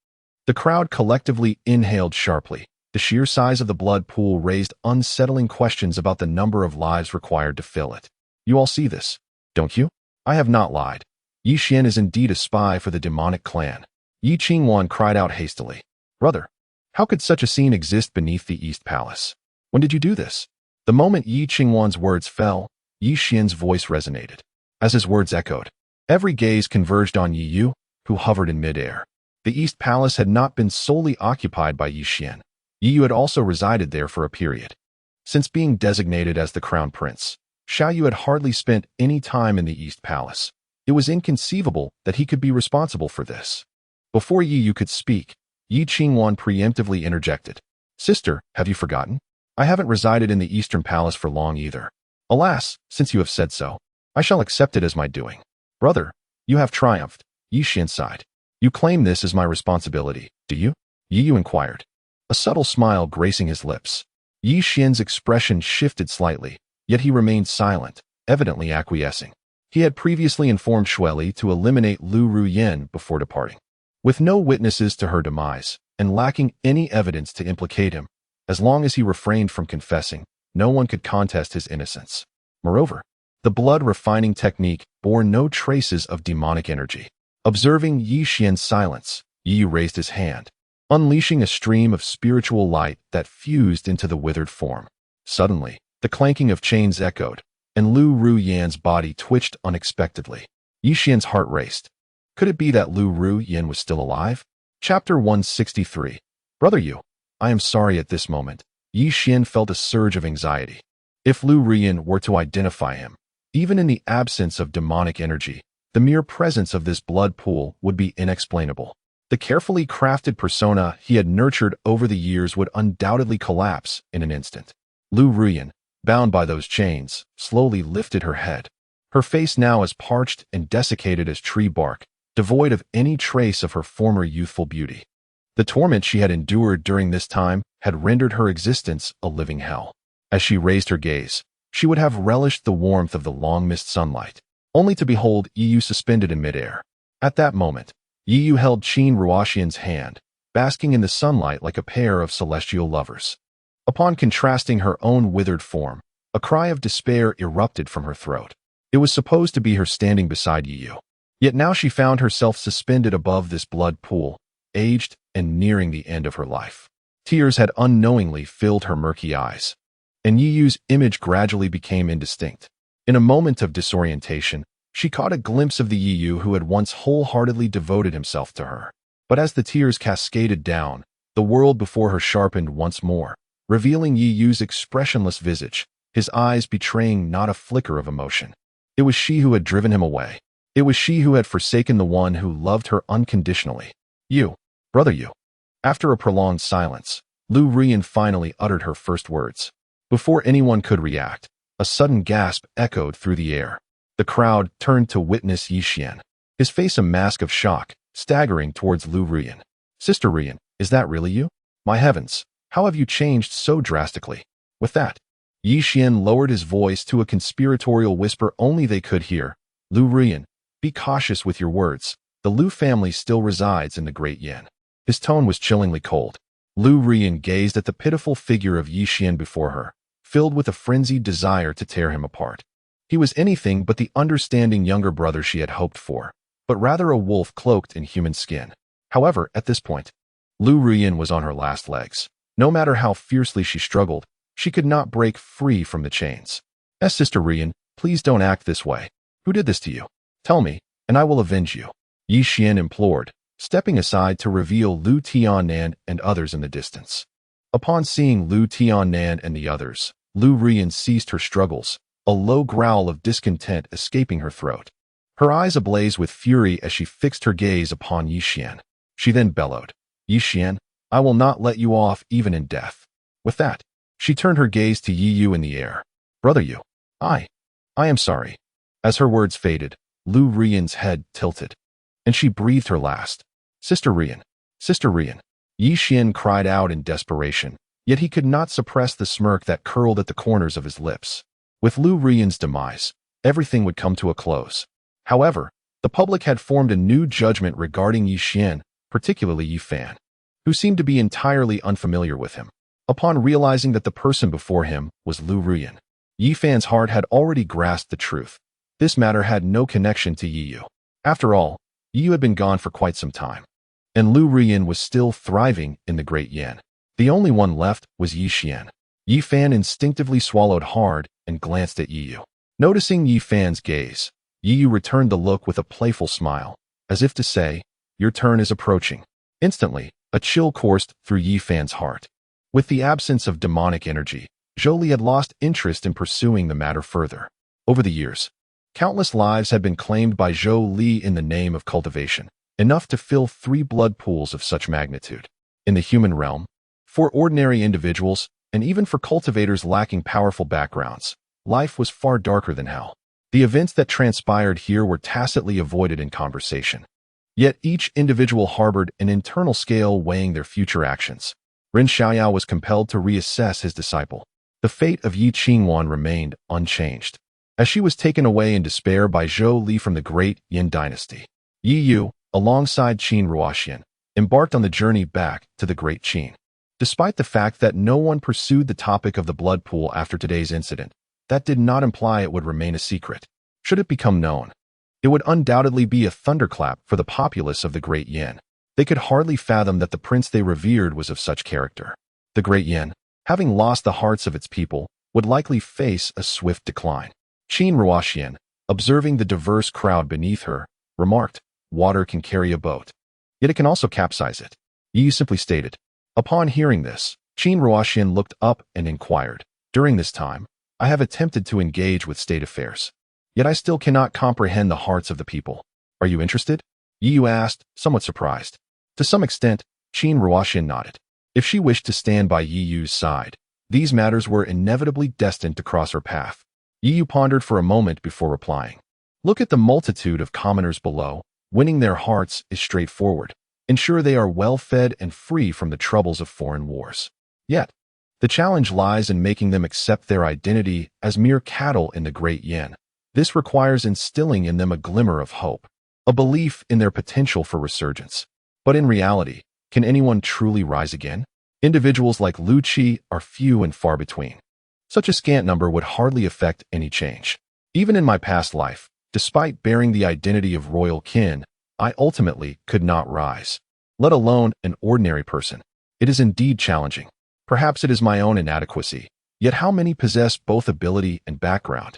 The crowd collectively inhaled sharply. The sheer size of the blood pool raised unsettling questions about the number of lives required to fill it. You all see this, don't you? I have not lied. Yi Xian is indeed a spy for the demonic clan. Yi Qingwan cried out hastily. Brother, how could such a scene exist beneath the East Palace? When did you do this? The moment Yi Qingwan's words fell, Yi Xian's voice resonated. As his words echoed, every gaze converged on Yi Yu, who hovered in midair. The East Palace had not been solely occupied by Yi Xian. Yi Yu had also resided there for a period. Since being designated as the crown prince, Xiao Yu had hardly spent any time in the East Palace. It was inconceivable that he could be responsible for this. Before Yi Yu could speak, Yi Qingwan preemptively interjected. Sister, have you forgotten? I haven't resided in the Eastern Palace for long either. Alas, since you have said so, I shall accept it as my doing. Brother, you have triumphed, Yi Xian sighed. You claim this as my responsibility, do you? Yi Yu inquired. A subtle smile gracing his lips. Yi Xian's expression shifted slightly, yet he remained silent, evidently acquiescing. He had previously informed Xueli to eliminate Lu Ruyin before departing. With no witnesses to her demise, and lacking any evidence to implicate him, as long as he refrained from confessing, no one could contest his innocence. Moreover, the blood-refining technique bore no traces of demonic energy. Observing Yi Xian's silence, Yi Yu raised his hand, unleashing a stream of spiritual light that fused into the withered form. Suddenly, the clanking of chains echoed, and Lu Ruyan's body twitched unexpectedly. Yi Xian's heart raced. Could it be that Lu Ruyan was still alive? Chapter 163. Brother Yu, I am sorry at this moment. Yi Xian felt a surge of anxiety. If Lu Ruyan were to identify him, even in the absence of demonic energy, the mere presence of this blood pool would be inexplainable. The carefully crafted persona he had nurtured over the years would undoubtedly collapse in an instant. Lu Ruyan, bound by those chains, slowly lifted her head. Her face now as parched and desiccated as tree bark, devoid of any trace of her former youthful beauty. The torment she had endured during this time had rendered her existence a living hell. As she raised her gaze, she would have relished the warmth of the long-missed sunlight, only to behold Yi Yu suspended in midair. At that moment, Yi Yu held Qin Ruoxian's hand, basking in the sunlight like a pair of celestial lovers. Upon contrasting her own withered form, a cry of despair erupted from her throat. It was supposed to be her standing beside Yi Yu. Yet now she found herself suspended above this blood pool, aged and nearing the end of her life. Tears had unknowingly filled her murky eyes, and Yi Yu's image gradually became indistinct. In a moment of disorientation, she caught a glimpse of the Yi Yu who had once wholeheartedly devoted himself to her. But as the tears cascaded down, the world before her sharpened once more, revealing Yi Yu's expressionless visage, his eyes betraying not a flicker of emotion. It was she who had driven him away. It was she who had forsaken the one who loved her unconditionally. You, brother Yu. After a prolonged silence, Lu Ruyan finally uttered her first words. Before anyone could react, a sudden gasp echoed through the air. The crowd turned to witness Yi Xian, his face a mask of shock, staggering towards Lu Ruyan. Sister Ruyan, is that really you? My heavens, how have you changed so drastically? With that, Yi Xian lowered his voice to a conspiratorial whisper only they could hear. Lu Ruyan, be cautious with your words. The Lu family still resides in the Great Yan. His tone was chillingly cold. Lu Ruyan gazed at the pitiful figure of Yi Xian before her, filled with a frenzied desire to tear him apart. He was anything but the understanding younger brother she had hoped for, but rather a wolf cloaked in human skin. However, at this point, Lu Ruyan was on her last legs. No matter how fiercely she struggled, she could not break free from the chains. Sister Ruyan, please don't act this way. Who did this to you? Tell me, and I will avenge you. Yi Xian implored, stepping aside to reveal Lu Tiannan and others in the distance. Upon seeing Lu Tiannan and the others, Lu Ruyan ceased her struggles, a low growl of discontent escaping her throat. Her eyes ablaze with fury as she fixed her gaze upon Yi Xian. She then bellowed, Yi Xian, I will not let you off even in death. With that, she turned her gaze to Yi Yu in the air. Brother Yu, I am sorry. As her words faded, Lu Ruyan's head tilted, and she breathed her last. Sister Ruyan, Sister Ruyan. Yi Xian cried out in desperation, yet he could not suppress the smirk that curled at the corners of his lips. With Lu Ruyan's demise, everything would come to a close. However, the public had formed a new judgment regarding Yi Xian, particularly Yi Fan, who seemed to be entirely unfamiliar with him. Upon realizing that the person before him was Lu Ruyan, Yi Fan's heart had already grasped the truth. This matter had no connection to Yi Yu. After all, Yi Yu had been gone for quite some time. and Lu Rian was still thriving in the Great Yan. The only one left was Yi Xian. Yi Fan instinctively swallowed hard and glanced at Yi Yu. Noticing Yi Fan's gaze, Yi Yu returned the look with a playful smile, as if to say, "Your turn is approaching." Instantly, a chill coursed through Yi Fan's heart. With the absence of demonic energy, Zhou Li had lost interest in pursuing the matter further. Over the years, countless lives had been claimed by Zhou Li in the name of cultivation, enough to fill 3 blood pools of such magnitude. In the human realm, for ordinary individuals, and even for cultivators lacking powerful backgrounds, life was far darker than hell. The events that transpired here were tacitly avoided in conversation. Yet each individual harbored an internal scale weighing their future actions. Ren Xiaoyao was compelled to reassess his disciple. The fate of Yi Qingwan remained unchanged, as she was taken away in despair by Zhou Li from the Great Yin dynasty. Yi Yu, alongside Qin Ruoxian, embarked on the journey back to the Great Qin. Despite the fact that no one pursued the topic of the blood pool after today's incident, that did not imply it would remain a secret. Should it become known, it would undoubtedly be a thunderclap for the populace of the Great Yin. They could hardly fathom that the prince they revered was of such character. The Great Yin, having lost the hearts of its people, would likely face a swift decline. Qin Ruoxian, observing the diverse crowd beneath her, remarked, "Water can carry a boat, yet it can also capsize it." Yi simply stated. Upon hearing this, Qin Ruoxian looked up and inquired, "During this time, I have attempted to engage with state affairs, yet I still cannot comprehend the hearts of the people. Are you interested?" Yi Yu asked, somewhat surprised. To some extent, Qin Ruoxian nodded. If she wished to stand by Yi Yu's side, these matters were inevitably destined to cross her path. Yi Yu pondered for a moment before replying. "Look at the multitude of commoners below. Winning their hearts is straightforward. Ensure they are well-fed and free from the troubles of foreign wars. Yet, the challenge lies in making them accept their identity as mere cattle in the Great Yin. This requires instilling in them a glimmer of hope, a belief in their potential for resurgence. But in reality, can anyone truly rise again? Individuals like Lu Qi are few and far between. Such a scant number would hardly affect any change. Even in my past life, despite bearing the identity of royal kin, I ultimately could not rise, let alone an ordinary person. It is indeed challenging. Perhaps it is my own inadequacy, yet how many possess both ability and background?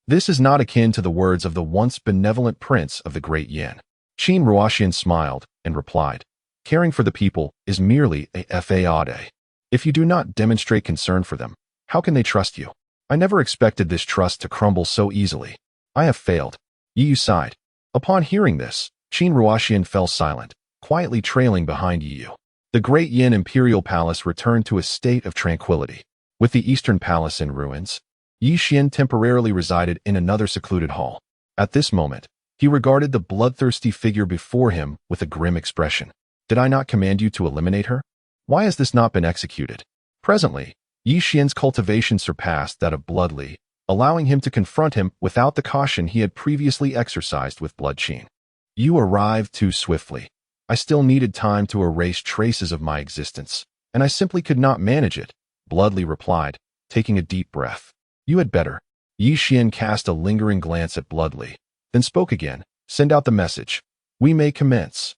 This is not akin to the words of the once benevolent prince of the Great Yin." Qin Ruoxian smiled and replied, "Caring for the people is merely a fade. If you do not demonstrate concern for them, how can they trust you? I never expected this trust to crumble so easily. I have failed." Yi Yu sighed. Upon hearing this, Qin Ruoxian fell silent, quietly trailing behind Yi Yu. The Great Yin Imperial Palace returned to a state of tranquility. With the Eastern Palace in ruins, Yi Xian temporarily resided in another secluded hall. At this moment, he regarded the bloodthirsty figure before him with a grim expression. "Did I not command you to eliminate her? Why has this not been executed?" Presently, Yi Xian's cultivation surpassed that of Blood Li, allowing him to confront him without the caution he had previously exercised with Blood Qin. "You arrived too swiftly. I still needed time to erase traces of my existence, and I simply could not manage it," Blood Li replied, taking a deep breath. "You had better." Yi Xian cast a lingering glance at Blood Li, then spoke again. "Send out the message. We may commence."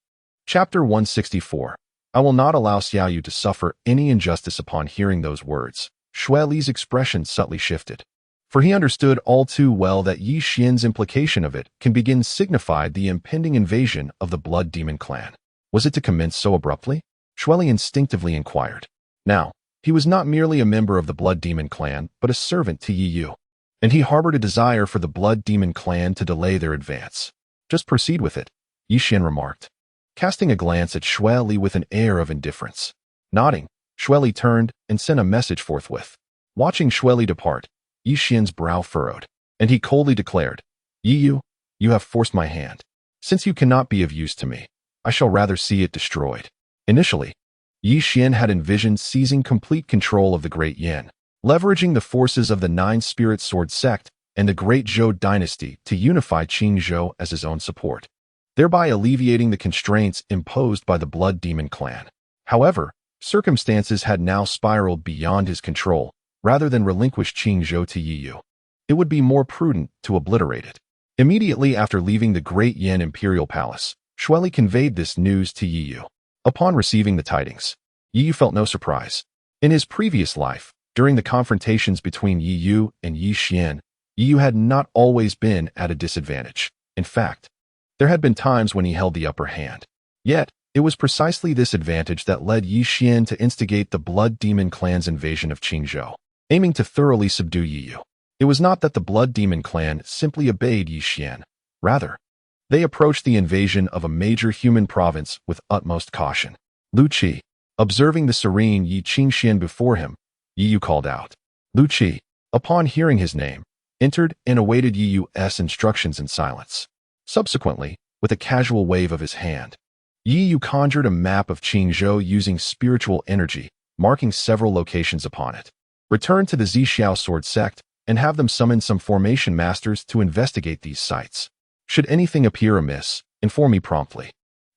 Chapter 164. I will not allow Xiaoyu to suffer any injustice. Upon hearing those words, Shui Li's expression subtly shifted, for he understood all too well that Yi Xian's implication of it can begin signified the impending invasion of the Blood Demon clan. Was it to commence so abruptly? Shui Li instinctively inquired. Now, he was not merely a member of the Blood Demon clan, but a servant to Yi Yu, and he harbored a desire for the Blood Demon clan to delay their advance. "Just proceed with it," Yi Xian remarked, casting a glance at Shui Li with an air of indifference. Nodding, Shui Li turned and sent a message forthwith. Watching Shui Li depart, Yi Xian's brow furrowed, and he coldly declared, "Yi Yu, you have forced my hand. Since you cannot be of use to me, I shall rather see it destroyed." Initially, Yi Xian had envisioned seizing complete control of the Great Yin, leveraging the forces of the Nine Spirit Sword sect and the Great Zhou dynasty to unify Qing Zhou as his own support, thereby alleviating the constraints imposed by the Blood Demon clan. However, circumstances had now spiraled beyond his control. Rather than relinquish Qing Zhou to Yi Yu, it would be more prudent to obliterate it. Immediately after leaving the Great Yin Imperial Palace, Shui Li conveyed this news to Yi Yu. Upon receiving the tidings, Yi Yu felt no surprise. In his previous life, during the confrontations between Yi Yu and Yi Xian, Yi Yu had not always been at a disadvantage. In fact, there had been times when he held the upper hand. Yet, it was precisely this advantage that led Yi Xian to instigate the Blood Demon clan's invasion of Qingzhou, aiming to thoroughly subdue Yi Yu. It was not that the Blood Demon clan simply obeyed Yi Xian. Rather, they approached the invasion of a major human province with utmost caution. Lu Qi, observing the serene Yi Qingxian before him, Yi Yu called out. Lu Qi, upon hearing his name, entered and awaited Yi Yu's instructions in silence. Subsequently, with a casual wave of his hand, Yi Yu conjured a map of Qingzhou using spiritual energy, marking several locations upon it. Return to the Zixiao sword sect and have them summon some formation masters to investigate these sites. Should anything appear amiss, inform me promptly.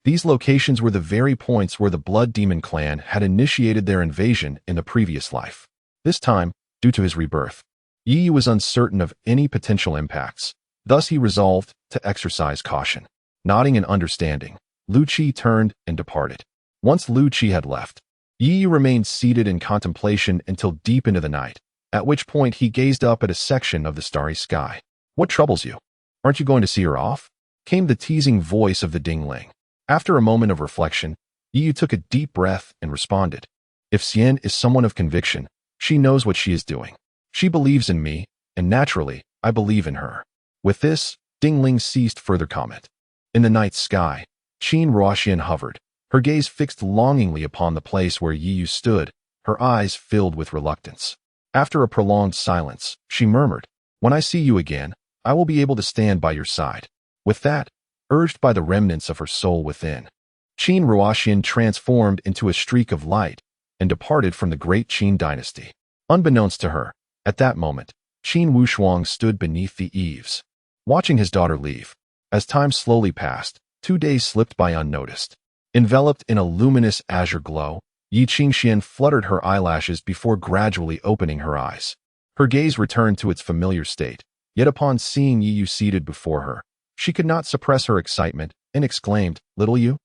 These locations were the very points where the Blood Demon clan had initiated their invasion in the previous life. This time, due to his rebirth, Yi Yu was uncertain of any potential impacts. Thus he resolved to exercise caution. Nodding in understanding, Lu Qi turned and departed. Once Lu Qi had left, Yi Yu remained seated in contemplation until deep into the night, at which point he gazed up at a section of the starry sky. What troubles you? Aren't you going to see her off? Came the teasing voice of the Dingling. After a moment of reflection, Yi Yu took a deep breath and responded. If Xian is someone of conviction, she knows what she is doing. She believes in me, and naturally, I believe in her. With this, Dingling ceased further comment. In the night sky, Qin Ruoxian hovered, her gaze fixed longingly upon the place where Yi Yu stood, her eyes filled with reluctance. After a prolonged silence, she murmured, "When I see you again, I will be able to stand by your side." With that, urged by the remnants of her soul within, Qin Ruoxian transformed into a streak of light and departed from the great Qin dynasty. Unbeknownst to her, at that moment, Qin Wushuang stood beneath the eaves, watching his daughter leave. As time slowly passed, 2 days slipped by unnoticed. Enveloped in a luminous azure glow, Yi Qingxian fluttered her eyelashes before gradually opening her eyes. Her gaze returned to its familiar state, yet upon seeing Yi Yu seated before her, she could not suppress her excitement and exclaimed, "Little Yu?"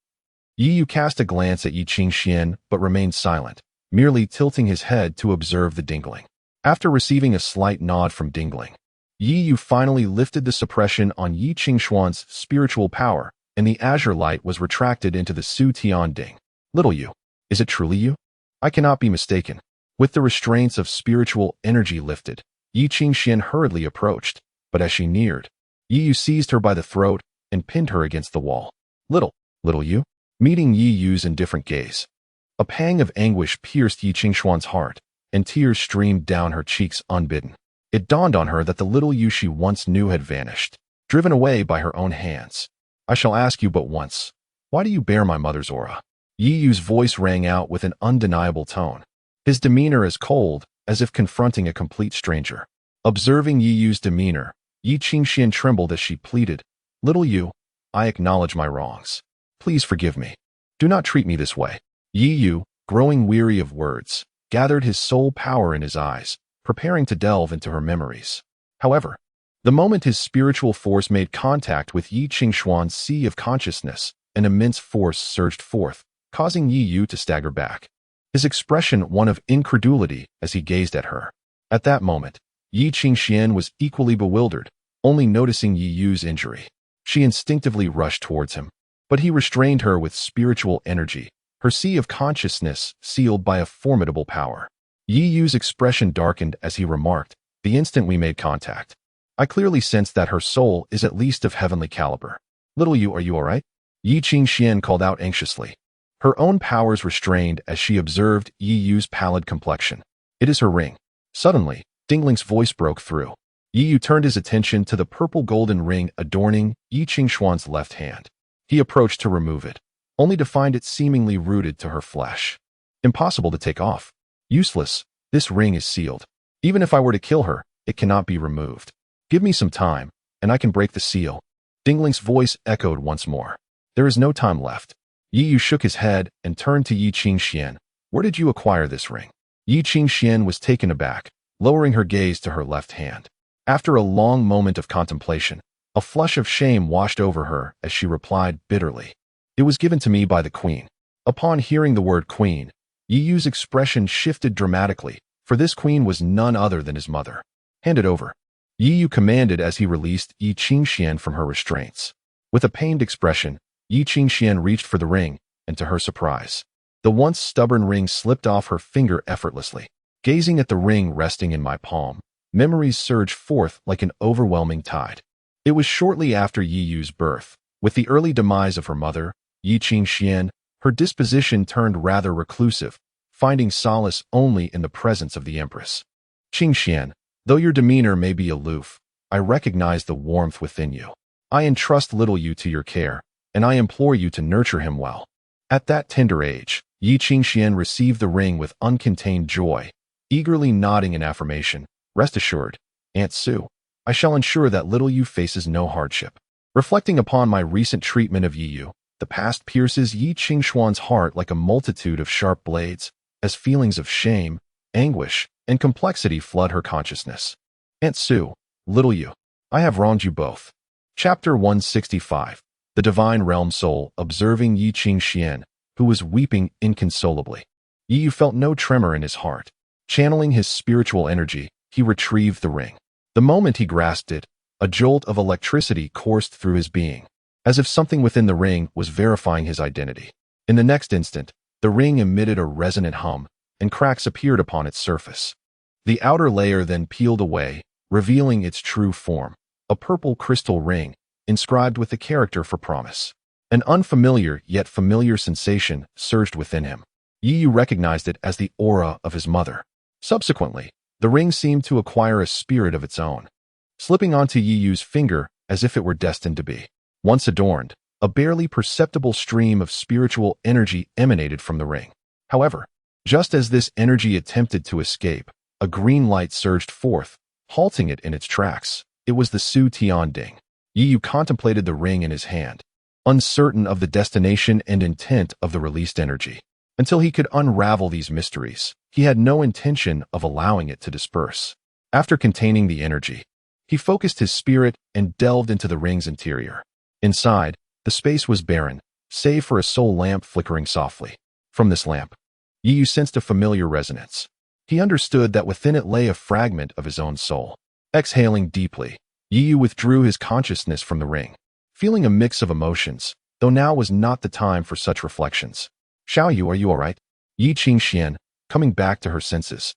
Yi Yu cast a glance at Yi Qingxian but remained silent, merely tilting his head to observe the Dingling. After receiving a slight nod from Dingling, Yi Yu finally lifted the suppression on Yi Qingxuan's spiritual power, and the azure light was retracted into the Su Tian Ding. "Little Yu, is it truly you? I cannot be mistaken." With the restraints of spiritual energy lifted, Yi Qingxian hurriedly approached, but as she neared, Yi Yu seized her by the throat and pinned her against the wall. Little Yu?" Meeting Yi Yu's indifferent gaze, a pang of anguish pierced Yi Qingxuan's heart, and tears streamed down her cheeks unbidden. It dawned on her that the little Yu she once knew had vanished, driven away by her own hands. "I shall ask you but once. Why do you bear my mother's aura?" Yi Yu's voice rang out with an undeniable tone, his demeanor as cold as if confronting a complete stranger. Observing Yi Yu's demeanor, Yi Qingxian trembled as she pleaded, "Little Yu, I acknowledge my wrongs. Please forgive me. Do not treat me this way." Yi Yu, growing weary of words, gathered his soul power in his eyes, preparing to delve into her memories. However, the moment his spiritual force made contact with Yi Qingxuan's sea of consciousness, an immense force surged forth, causing Yi Yu to stagger back, his expression one of incredulity as he gazed at her. At that moment, Yi Qingxian was equally bewildered, only noticing Yi Yu's injury. She instinctively rushed towards him, but he restrained her with spiritual energy, her sea of consciousness sealed by a formidable power. Yi Yu's expression darkened as he remarked, "The instant we made contact, I clearly sensed that her soul is at least of heavenly caliber. Little Yu, are you all right?" Yi Qingxian called out anxiously, her own powers restrained as she observed Yi Yu's pallid complexion. "It is her ring." Suddenly, Dingling's voice broke through. Yi Yu turned his attention to the purple golden ring adorning Yi Qingxuan's left hand. He approached to remove it, only to find it seemingly rooted to her flesh. "Impossible to take off. Useless, this ring is sealed. Even if I were to kill her, it cannot be removed. Give me some time, and I can break the seal." Dingling's voice echoed once more. "There is no time left." Yi Yu shook his head and turned to Yi Qingxian. "Where did you acquire this ring?" Yi Qingxian was taken aback, lowering her gaze to her left hand. After a long moment of contemplation, a flush of shame washed over her as she replied bitterly, "It was given to me by the queen." Upon hearing the word queen, Yi Yu's expression shifted dramatically, for this queen was none other than his mother. Hand it over. Yi Yu commanded as he released Yi Qingxian from her restraints. With a pained expression, Yi Qingxian reached for the ring, and to her surprise, the once stubborn ring slipped off her finger effortlessly. Gazing at the ring resting in my palm, memories surged forth like an overwhelming tide. It was shortly after Yi Yu's birth. With the early demise of her mother, Yi Qingxian, her disposition turned rather reclusive, finding solace only in the presence of the empress. Qingxian, though your demeanor may be aloof, I recognize the warmth within you. I entrust little Yu to your care, and I implore you to nurture him well. At that tender age, Yi Qingxian received the ring with uncontained joy, eagerly nodding in affirmation. Rest assured, Aunt Sue, I shall ensure that little Yu faces no hardship. Reflecting upon my recent treatment of Yi Yu, the past pierces Yi Qingxuan's heart like a multitude of sharp blades, as feelings of shame, anguish, and complexity flood her consciousness. Aunt Sue, little Yu, I have wronged you both. Chapter 165. The Divine Realm Soul observing Yi Qingxian, who was weeping inconsolably. Yi Yu felt no tremor in his heart. Channeling his spiritual energy, he retrieved the ring. The moment he grasped it, a jolt of electricity coursed through his being, as if something within the ring was verifying his identity. In the next instant, the ring emitted a resonant hum, and cracks appeared upon its surface. The outer layer then peeled away, revealing its true form, a purple crystal ring, inscribed with the character for promise. An unfamiliar yet familiar sensation surged within him. Yi Yu recognized it as the aura of his mother. Subsequently, the ring seemed to acquire a spirit of its own, slipping onto Yi Yu's finger as if it were destined to be. Once adorned, a barely perceptible stream of spiritual energy emanated from the ring. However, just as this energy attempted to escape, a green light surged forth, halting it in its tracks. It was the Su Tian Ding. Yi Yu contemplated the ring in his hand, uncertain of the destination and intent of the released energy. Until he could unravel these mysteries, he had no intention of allowing it to disperse. After containing the energy, he focused his spirit and delved into the ring's interior. Inside, the space was barren, save for a soul lamp flickering softly. From this lamp, Yi Yu sensed a familiar resonance. He understood that within it lay a fragment of his own soul. Exhaling deeply, Yi Yu withdrew his consciousness from the ring, feeling a mix of emotions, though now was not the time for such reflections. Xiaoyu, are you all right? Yi Qingxian, coming back to her senses,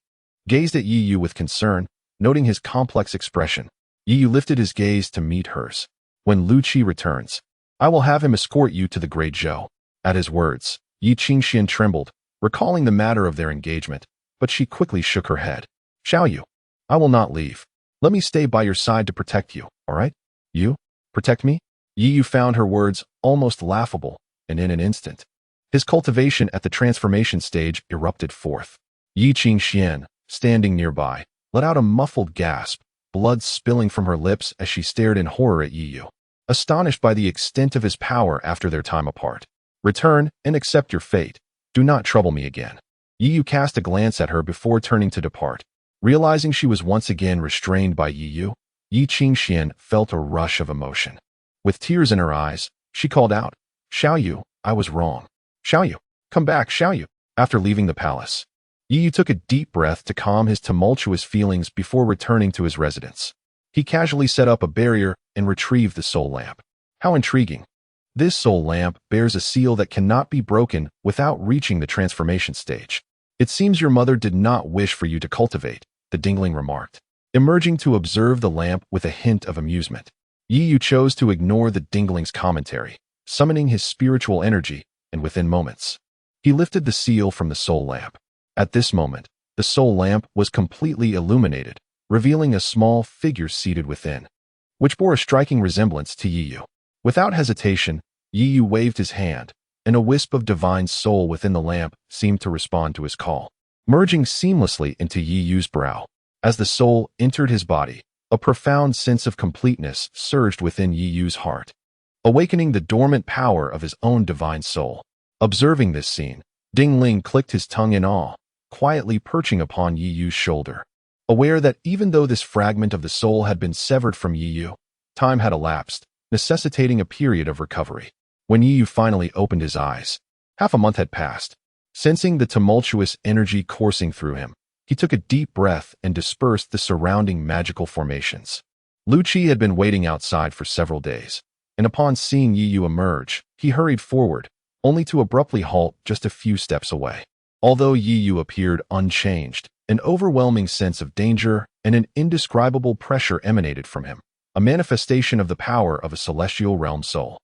gazed at Yi Yu with concern, noting his complex expression. Yi Yu lifted his gaze to meet hers. When Lu Qi returns, I will have him escort you to the Great Zhou. At his words, Yi Qingxian trembled, recalling the matter of their engagement, but she quickly shook her head. Xiaoyu, I will not leave. Let me stay by your side to protect you, all right? You? Protect me? Yi Yu found her words almost laughable, and in an instant, his cultivation at the transformation stage erupted forth. Yi Qingxian, standing nearby, let out a muffled gasp, blood spilling from her lips as she stared in horror at Yi Yu, astonished by the extent of his power after their time apart. Return and accept your fate. Do not trouble me again. Yi Yu cast a glance at her before turning to depart. Realizing she was once again restrained by Yi Yu, Yi Qingxian felt a rush of emotion. With tears in her eyes, she called out, Xiaoyu, I was wrong. Xiaoyu, come back, Xiaoyu. After leaving the palace, Yi Yu took a deep breath to calm his tumultuous feelings before returning to his residence. He casually set up a barrier and retrieved the soul lamp. How intriguing. This soul lamp bears a seal that cannot be broken without reaching the transformation stage. It seems your mother did not wish for you to cultivate, the Dingling remarked, emerging to observe the lamp with a hint of amusement. Yi Yu chose to ignore the Dingling's commentary, summoning his spiritual energy, and within moments, he lifted the seal from the soul lamp. At this moment, the soul lamp was completely illuminated, revealing a small figure seated within, which bore a striking resemblance to Yi Yu. Without hesitation, Yi Yu waved his hand, and a wisp of divine soul within the lamp seemed to respond to his call, merging seamlessly into Yi Yu's brow. As the soul entered his body, a profound sense of completeness surged within Yi Yu's heart, awakening the dormant power of his own divine soul. Observing this scene, Ding Ling clicked his tongue in awe, quietly perching upon Yi Yu's shoulder. Aware that even though this fragment of the soul had been severed from Yi Yu, time had elapsed, necessitating a period of recovery. When Yi Yu finally opened his eyes, Half a month had passed. Sensing the tumultuous energy coursing through him, he took a deep breath and dispersed the surrounding magical formations. Lu Qi had been waiting outside for several days, and upon seeing Yi Yu emerge, he hurried forward, only to abruptly halt just a few steps away. Although Yi Yu appeared unchanged, an overwhelming sense of danger and an indescribable pressure emanated from him, a manifestation of the power of a celestial realm soul.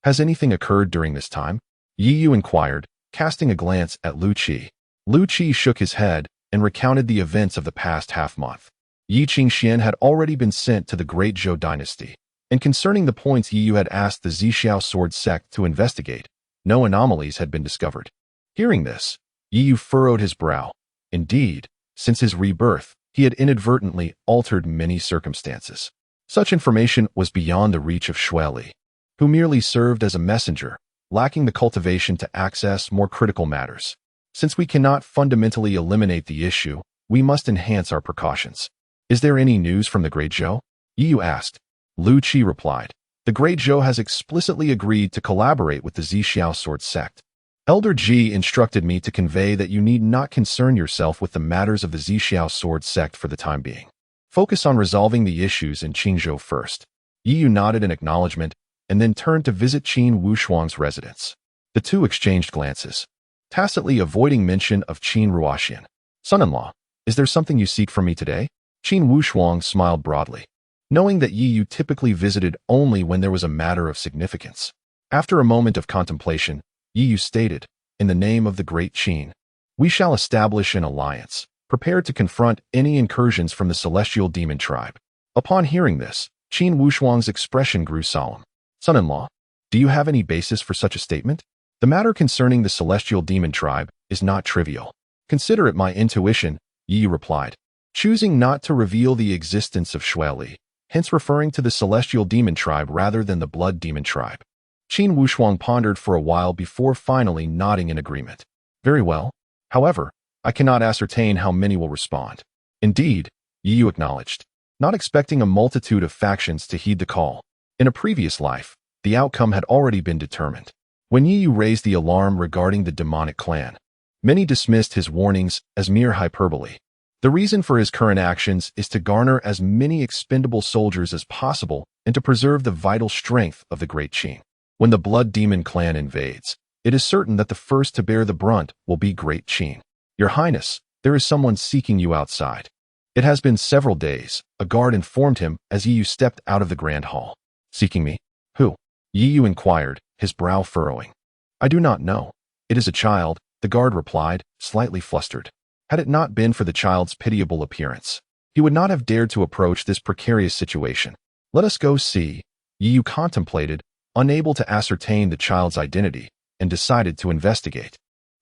Has anything occurred during this time? Yi Yu inquired, casting a glance at Lu Qi. Lu Qi shook his head and recounted the events of the past half-month. Yi Qingxian had already been sent to the Great Zhou dynasty, and concerning the points Yi Yu had asked the Zixiao sword sect to investigate, no anomalies had been discovered. Hearing this, Yi Yu furrowed his brow. Indeed, since his rebirth, he had inadvertently altered many circumstances. Such information was beyond the reach of Xue Li, who merely served as a messenger, lacking the cultivation to access more critical matters. Since we cannot fundamentally eliminate the issue, we must enhance our precautions. Is there any news from the Great Zhou? Yi Yu asked. Lu Qi replied. The Great Zhou has explicitly agreed to collaborate with the Zixiao sword sect. Elder Ji instructed me to convey that you need not concern yourself with the matters of the Zixiao sword sect for the time being. Focus on resolving the issues in Qingzhou first. Yi Yu nodded in acknowledgement and then turned to visit Qin Wushuang's residence. The two exchanged glances, tacitly avoiding mention of Qin Ruoxian. Son-in-law, is there something you seek from me today? Qin Wushuang smiled broadly, knowing that Yi Yu typically visited only when there was a matter of significance. After a moment of contemplation, Yi Yu stated, in the name of the great Qin, we shall establish an alliance, prepared to confront any incursions from the celestial demon tribe. Upon hearing this, Qin Wushuang's expression grew solemn. Son-in-law, do you have any basis for such a statement? The matter concerning the celestial demon tribe is not trivial. Consider it my intuition, Yi Yu replied, choosing not to reveal the existence of Xue Li, hence referring to the celestial demon tribe rather than the blood demon tribe. Qin Wushuang pondered for a while before finally nodding in agreement. Very well. However, I cannot ascertain how many will respond. Indeed, Yi Yu acknowledged, not expecting a multitude of factions to heed the call. In a previous life, the outcome had already been determined. When Yi Yu raised the alarm regarding the demonic clan, many dismissed his warnings as mere hyperbole. The reason for his current actions is to garner as many expendable soldiers as possible and to preserve the vital strength of the Great Qin. When the Blood Demon clan invades, it is certain that the first to bear the brunt will be Great Qin. Your Highness, there is someone seeking you outside. It has been several days, a guard informed him as Yi Yu stepped out of the grand hall. Seeking me? Who? Yi Yu inquired, his brow furrowing. I do not know. It is a child, the guard replied, slightly flustered. Had it not been for the child's pitiable appearance, he would not have dared to approach this precarious situation. Let us go see. Yi Yu contemplated, unable to ascertain the child's identity, and decided to investigate.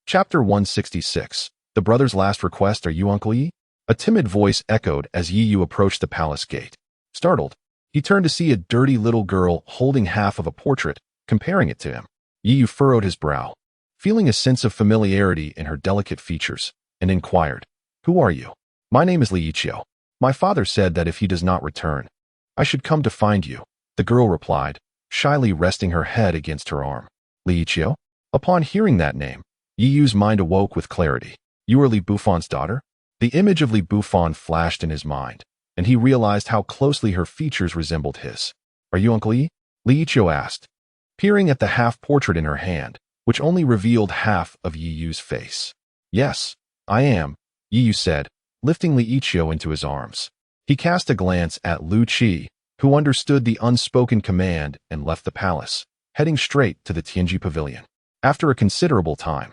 Chapter 166. The brother's last request. Are you Uncle Yi? A timid voice echoed as Yi Yu approached the palace gate. Startled, he turned to see a dirty little girl holding half of a portrait, comparing it to him. Yi Yu furrowed his brow, feeling a sense of familiarity in her delicate features, and inquired, Who are you? My name is Li Yiqiu. My father said that if he does not return, I should come to find you. The girl replied, shyly resting her head against her arm. Li Yiqiu? Upon hearing that name, Yi Yu's mind awoke with clarity. You are Li Buffan's daughter? The image of Li Buffan flashed in his mind, and he realized how closely her features resembled his. Are you Uncle Yi? Li Yiqiu asked, peering at the half-portrait in her hand, which only revealed half of Yi Yu's face. Yes, I am, Yi Yu said, lifting Li Yiqiu into his arms. He cast a glance at Lu Qi, who understood the unspoken command and left the palace, heading straight to the Tianji Pavilion. After a considerable time,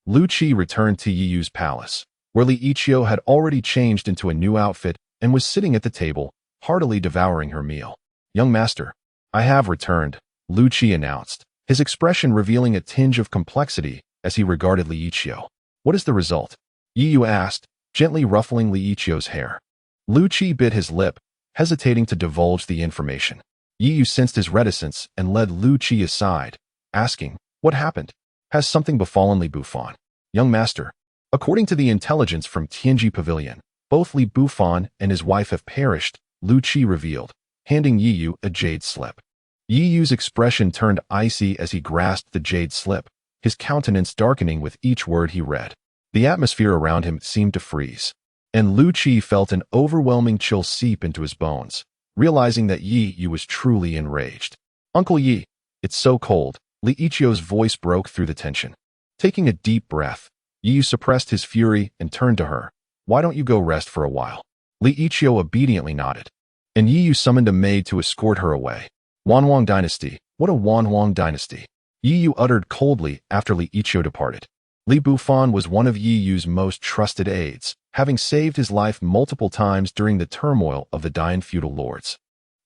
Lu Qi returned to Yi Yu's palace, where Li Yiqiu had already changed into a new outfit and was sitting at the table, heartily devouring her meal. Young master, I have returned, Lu Qi announced, his expression revealing a tinge of complexity as he regarded Li Yiqiu. What is the result? Yi Yu asked, gently ruffling Li Yiqiu's hair. Lu Qi bit his lip, hesitating to divulge the information. Yi Yu sensed his reticence and led Lu Qi aside, asking, What happened? Has something befallen Li Buffan? Young master, according to the intelligence from Tianji Pavilion, both Li Buffan and his wife have perished, Lu Qi revealed, handing Yi Yu a jade slip. Yi Yu's expression turned icy as he grasped the jade slip, his countenance darkening with each word he read. The atmosphere around him seemed to freeze, and Lu Qi felt an overwhelming chill seep into his bones, realizing that Yi Yu was truly enraged. "Uncle Yi, it's so cold." Li Ichio's voice broke through the tension. Taking a deep breath, Yi Yu suppressed his fury and turned to her. "Why don't you go rest for a while?" Li Ichio obediently nodded, and Yi Yu summoned a maid to escort her away. "Wanhuang Dynasty, what a Wanhuang Dynasty!" Yi Yu uttered coldly after Li Ichio departed. Li Bufan was one of Yi Yu's most trusted aides, having saved his life multiple times during the turmoil of the Dian feudal lords.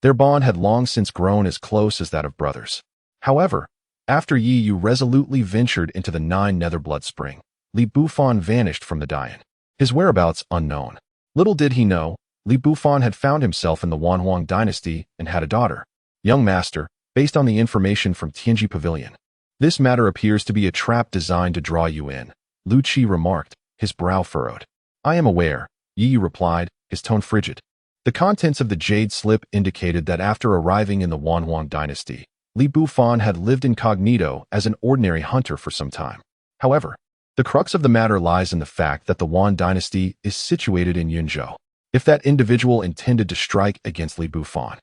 Their bond had long since grown as close as that of brothers. However, after Yi Yu resolutely ventured into the Nine Nether Blood Spring, Li Bufan vanished from the Dian, his whereabouts unknown. Little did he know, Li Bufan had found himself in the Wanhuang dynasty and had a daughter. "Young master, based on the information from Tianji Pavilion, this matter appears to be a trap designed to draw you in," Lu Qi remarked, his brow furrowed. "I am aware," Yi Yu replied, his tone frigid. The contents of the jade slip indicated that after arriving in the Wanhuang dynasty, Li Bufan had lived incognito as an ordinary hunter for some time. However, the crux of the matter lies in the fact that the Wan dynasty is situated in Yunzhou. If that individual intended to strike against Li Bufan,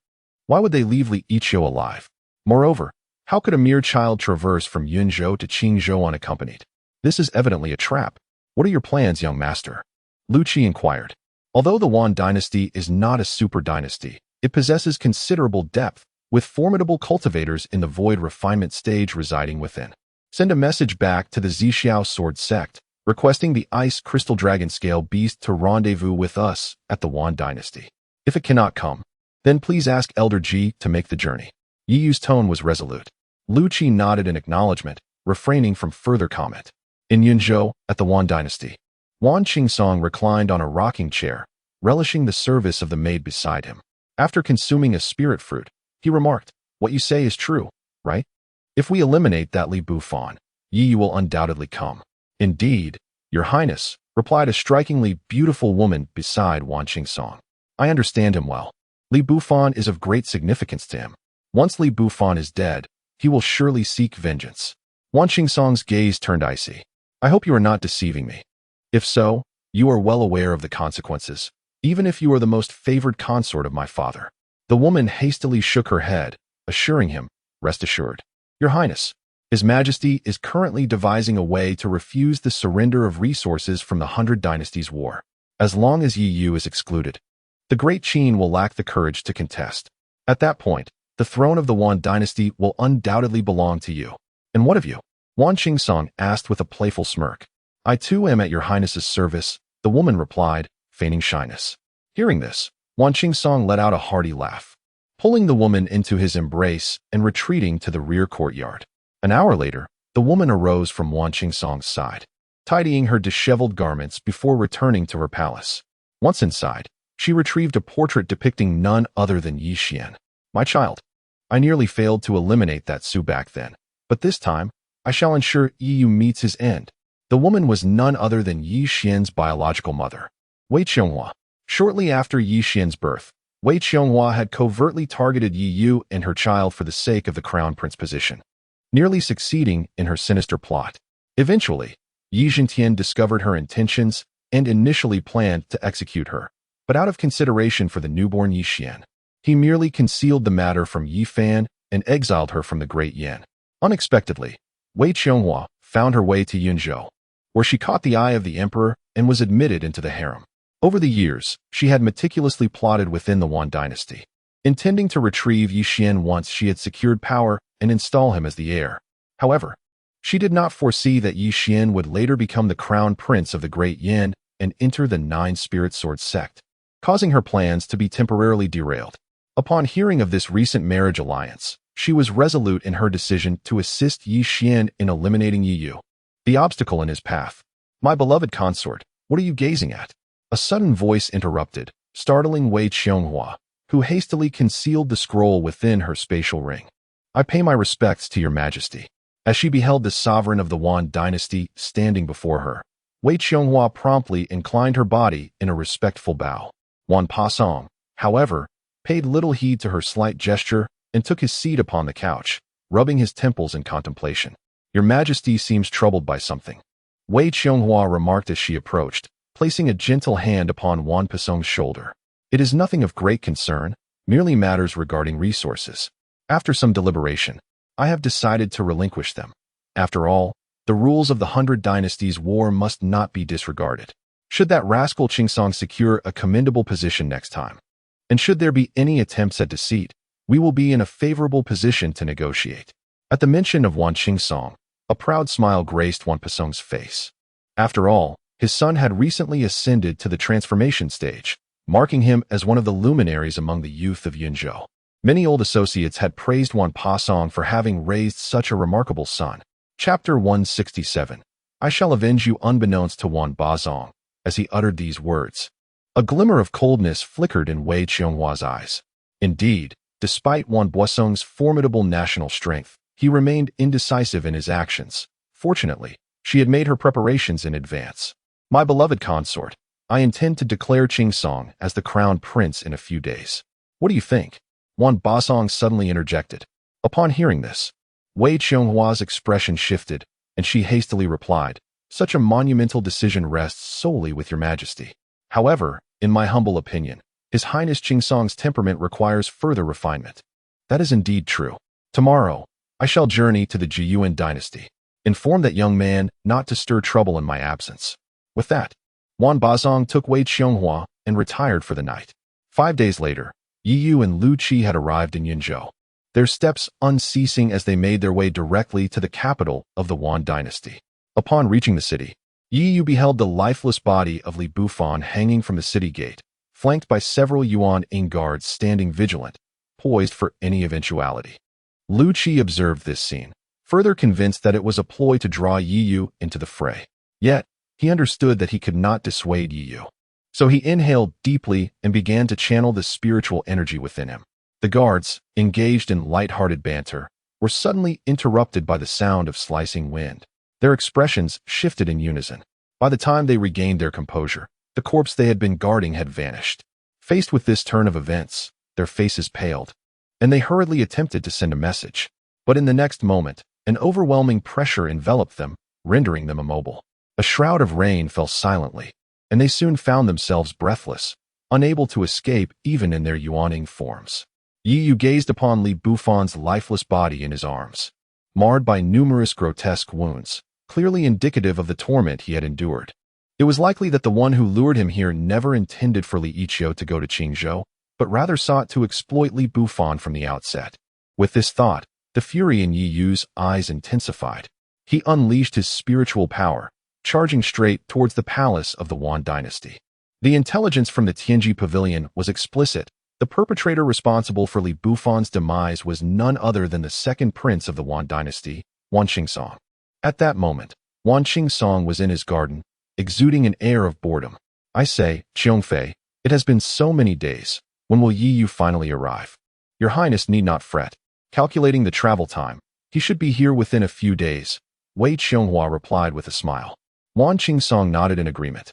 why would they leave Li Ichio alive? Moreover, how could a mere child traverse from Yunzhou to Qingzhou unaccompanied? This is evidently a trap. "What are your plans, young master?" Lu Qi inquired. Although the Wan dynasty is not a super dynasty, it possesses considerable depth, with formidable cultivators in the void refinement stage residing within. Send a message back to the Zixiao Sword Sect, requesting the Ice Crystal Dragon Scale Beast to rendezvous with us at the Wan Dynasty. If it cannot come, then please ask Elder Ji to make the journey. Yi Yu's tone was resolute. Lu Qi nodded in acknowledgement, refraining from further comment. In Yunzhou, at the Wan Dynasty, Wan Qingsong reclined on a rocking chair, relishing the service of the maid beside him. After consuming a spirit fruit, he remarked, "What you say is true, right? If we eliminate that Li Bufan, Yi Yu will undoubtedly come." "Indeed, your highness," replied a strikingly beautiful woman beside Wan Qingsong. "I understand him well. Li Bufan is of great significance to him. Once Li Bufan is dead, he will surely seek vengeance." Wan Qingsong's gaze turned icy. "I hope you are not deceiving me. If so, you are well aware of the consequences, even if you are the most favored consort of my father." The woman hastily shook her head, assuring him, "Rest assured, your highness, His Majesty is currently devising a way to refuse the surrender of resources from the 100 Dynasties War. As long as Yi Yu is excluded, the Great Qin will lack the courage to contest. At that point, the throne of the Wan Dynasty will undoubtedly belong to you." "And what of you?" Wan Qingsong asked with a playful smirk. "I too am at your highness's service," the woman replied, feigning shyness. Hearing this, Wan Qingsong let out a hearty laugh, pulling the woman into his embrace and retreating to the rear courtyard. An hour later, the woman arose from Wan Qingsong's side, tidying her disheveled garments before returning to her palace. Once inside, she retrieved a portrait depicting none other than Yi Xian. "My child, I nearly failed to eliminate that Su back then, but this time, I shall ensure Yi Yu meets his end." The woman was none other than Yi Xian's biological mother, Wei Qianghua. Shortly after Yi Xian's birth, Wei Qianghua had covertly targeted Yi Yu and her child for the sake of the crown prince position, nearly succeeding in her sinister plot. Eventually, Yi Zhentian discovered her intentions and initially planned to execute her, but out of consideration for the newborn Yi Xian, he merely concealed the matter from Yi Fan and exiled her from the Great Yan. Unexpectedly, Wei Qianghua found her way to Yunzhou, where she caught the eye of the emperor and was admitted into the harem. Over the years, she had meticulously plotted within the Wan dynasty, intending to retrieve Yi Xian once she had secured power and install him as the heir. However, she did not foresee that Yi Xian would later become the crown prince of the Great Yan and enter the Nine Spirit Sword sect, causing her plans to be temporarily derailed. Upon hearing of this recent marriage alliance, she was resolute in her decision to assist Yi Xian in eliminating Yi Yu, the obstacle in his path. "My beloved consort, what are you gazing at?" A sudden voice interrupted, startling Wei Qianghua, who hastily concealed the scroll within her spatial ring. "I pay my respects to your majesty." As she beheld the sovereign of the Wan dynasty standing before her, Wei Qianghua promptly inclined her body in a respectful bow. Wan Pasong, however, paid little heed to her slight gesture and took his seat upon the couch, rubbing his temples in contemplation. Your Majesty seems troubled by something. Wei Qianghua remarked as she approached, placing a gentle hand upon Wan Pasong's shoulder. It is nothing of great concern, merely matters regarding resources. After some deliberation, I have decided to relinquish them. After all, the rules of the 100 Dynasties War must not be disregarded. Should that rascal Qingsong secure a commendable position next time, and should there be any attempts at deceit, we will be in a favorable position to negotiate. At the mention of Wan Qingsong, a proud smile graced Wan Pasong's face. After all, his son had recently ascended to the transformation stage, marking him as one of the luminaries among the youth of Yunzhou. Many old associates had praised Wan Pasong for having raised such a remarkable son. Chapter 167. I shall avenge you unbeknownst to Wan Bazong. As he uttered these words, a glimmer of coldness flickered in Wei Qianghua's eyes. Indeed, despite Wan Boisong's formidable national strength, he remained indecisive in his actions. Fortunately, she had made her preparations in advance. My beloved consort, I intend to declare Qingsong as the crown prince in a few days. What do you think? Wan Bazong suddenly interjected. Upon hearing this, Wei Qianghua's expression shifted, and she hastily replied, such a monumental decision rests solely with your Majesty. However, in my humble opinion, His Highness Qingsong's temperament requires further refinement. That is indeed true. Tomorrow, I shall journey to the Jiyuan dynasty. Inform that young man not to stir trouble in my absence. With that, Wan Bazong took Wei Qianghua and retired for the night. 5 days later, Yi Yu and Lu Qi had arrived in Yunzhou, their steps unceasing as they made their way directly to the capital of the Wan dynasty. Upon reaching the city, Yi Yu beheld the lifeless body of Li Bufan hanging from the city gate, flanked by several Yuan Ing guards standing vigilant, poised for any eventuality. Lu Qi observed this scene, further convinced that it was a ploy to draw Yi Yu into the fray. Yet, he understood that he could not dissuade Yi Yu. So he inhaled deeply and began to channel the spiritual energy within him. The guards, engaged in light-hearted banter, were suddenly interrupted by the sound of slicing wind. Their expressions shifted in unison. By the time they regained their composure, the corpse they had been guarding had vanished. Faced with this turn of events, their faces paled, and they hurriedly attempted to send a message. But in the next moment, an overwhelming pressure enveloped them, rendering them immobile. A shroud of rain fell silently, and they soon found themselves breathless, unable to escape even in their Yuaning forms. Yi Yu gazed upon Li Bufan's lifeless body in his arms, marred by numerous grotesque wounds, clearly indicative of the torment he had endured. It was likely that the one who lured him here never intended for Li Ichio to go to Qingzhou, but rather sought to exploit Li Bufan from the outset. With this thought, the fury in Yi Yu's eyes intensified. He unleashed his spiritual power, charging straight towards the palace of the Wan dynasty. The intelligence from the Tianji pavilion was explicit. The perpetrator responsible for Li Bufan's demise was none other than the second prince of the Wan dynasty, Wan Qingsong. At that moment, Wan Qingsong was in his garden, exuding an air of boredom. I say, Qiongfei, it has been so many days. When will Yi Yu finally arrive? Your Highness need not fret. Calculating the travel time, he should be here within a few days, Wei Qianghua replied with a smile. Wan Qingsong nodded in agreement,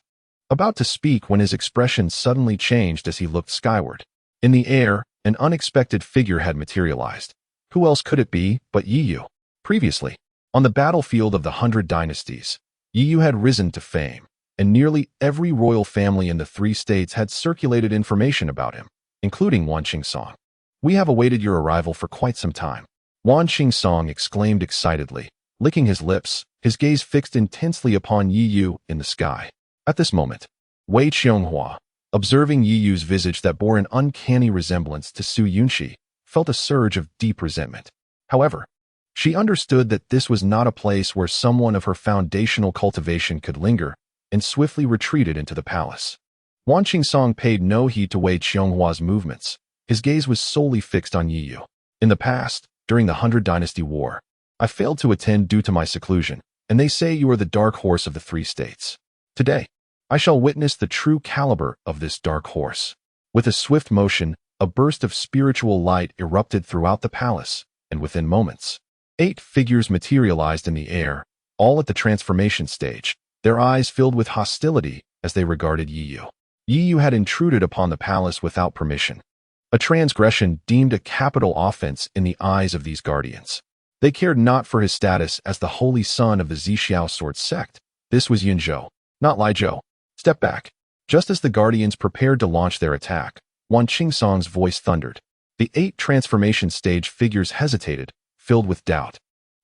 about to speak when his expression suddenly changed as he looked skyward. In the air, an unexpected figure had materialized. Who else could it be but Yi Yu? Previously, on the battlefield of the 100 Dynasties, Yi Yu had risen to fame, and nearly every royal family in the 3 states had circulated information about him, including Wan Qingsong. We have awaited your arrival for quite some time, Wan Qingsong exclaimed excitedly, licking his lips, his gaze fixed intensely upon Yi Yu in the sky. At this moment, Wei Qianghua, observing Yi Yu's visage that bore an uncanny resemblance to Su Yunxi, felt a surge of deep resentment. However, she understood that this was not a place where someone of her foundational cultivation could linger, and swiftly retreated into the palace. Wan Qingsong paid no heed to Wei Qianghua's movements. His gaze was solely fixed on Yi Yu. In the past, during the 100 Dynasty War, I failed to attend due to my seclusion, and they say you are the dark horse of the 3 states. Today, I shall witness the true caliber of this dark horse. With a swift motion, a burst of spiritual light erupted throughout the palace, and within moments, 8 figures materialized in the air, all at the transformation stage, their eyes filled with hostility as they regarded Yi Yu. Yi Yu had intruded upon the palace without permission, a transgression deemed a capital offense in the eyes of these guardians. They cared not for his status as the holy son of the Zixiao sword sect. This was Yunzhou, not Lai Zhou. Step back. Just as the Guardians prepared to launch their attack, Wan Qingsong's voice thundered. The 8 transformation stage figures hesitated, filled with doubt,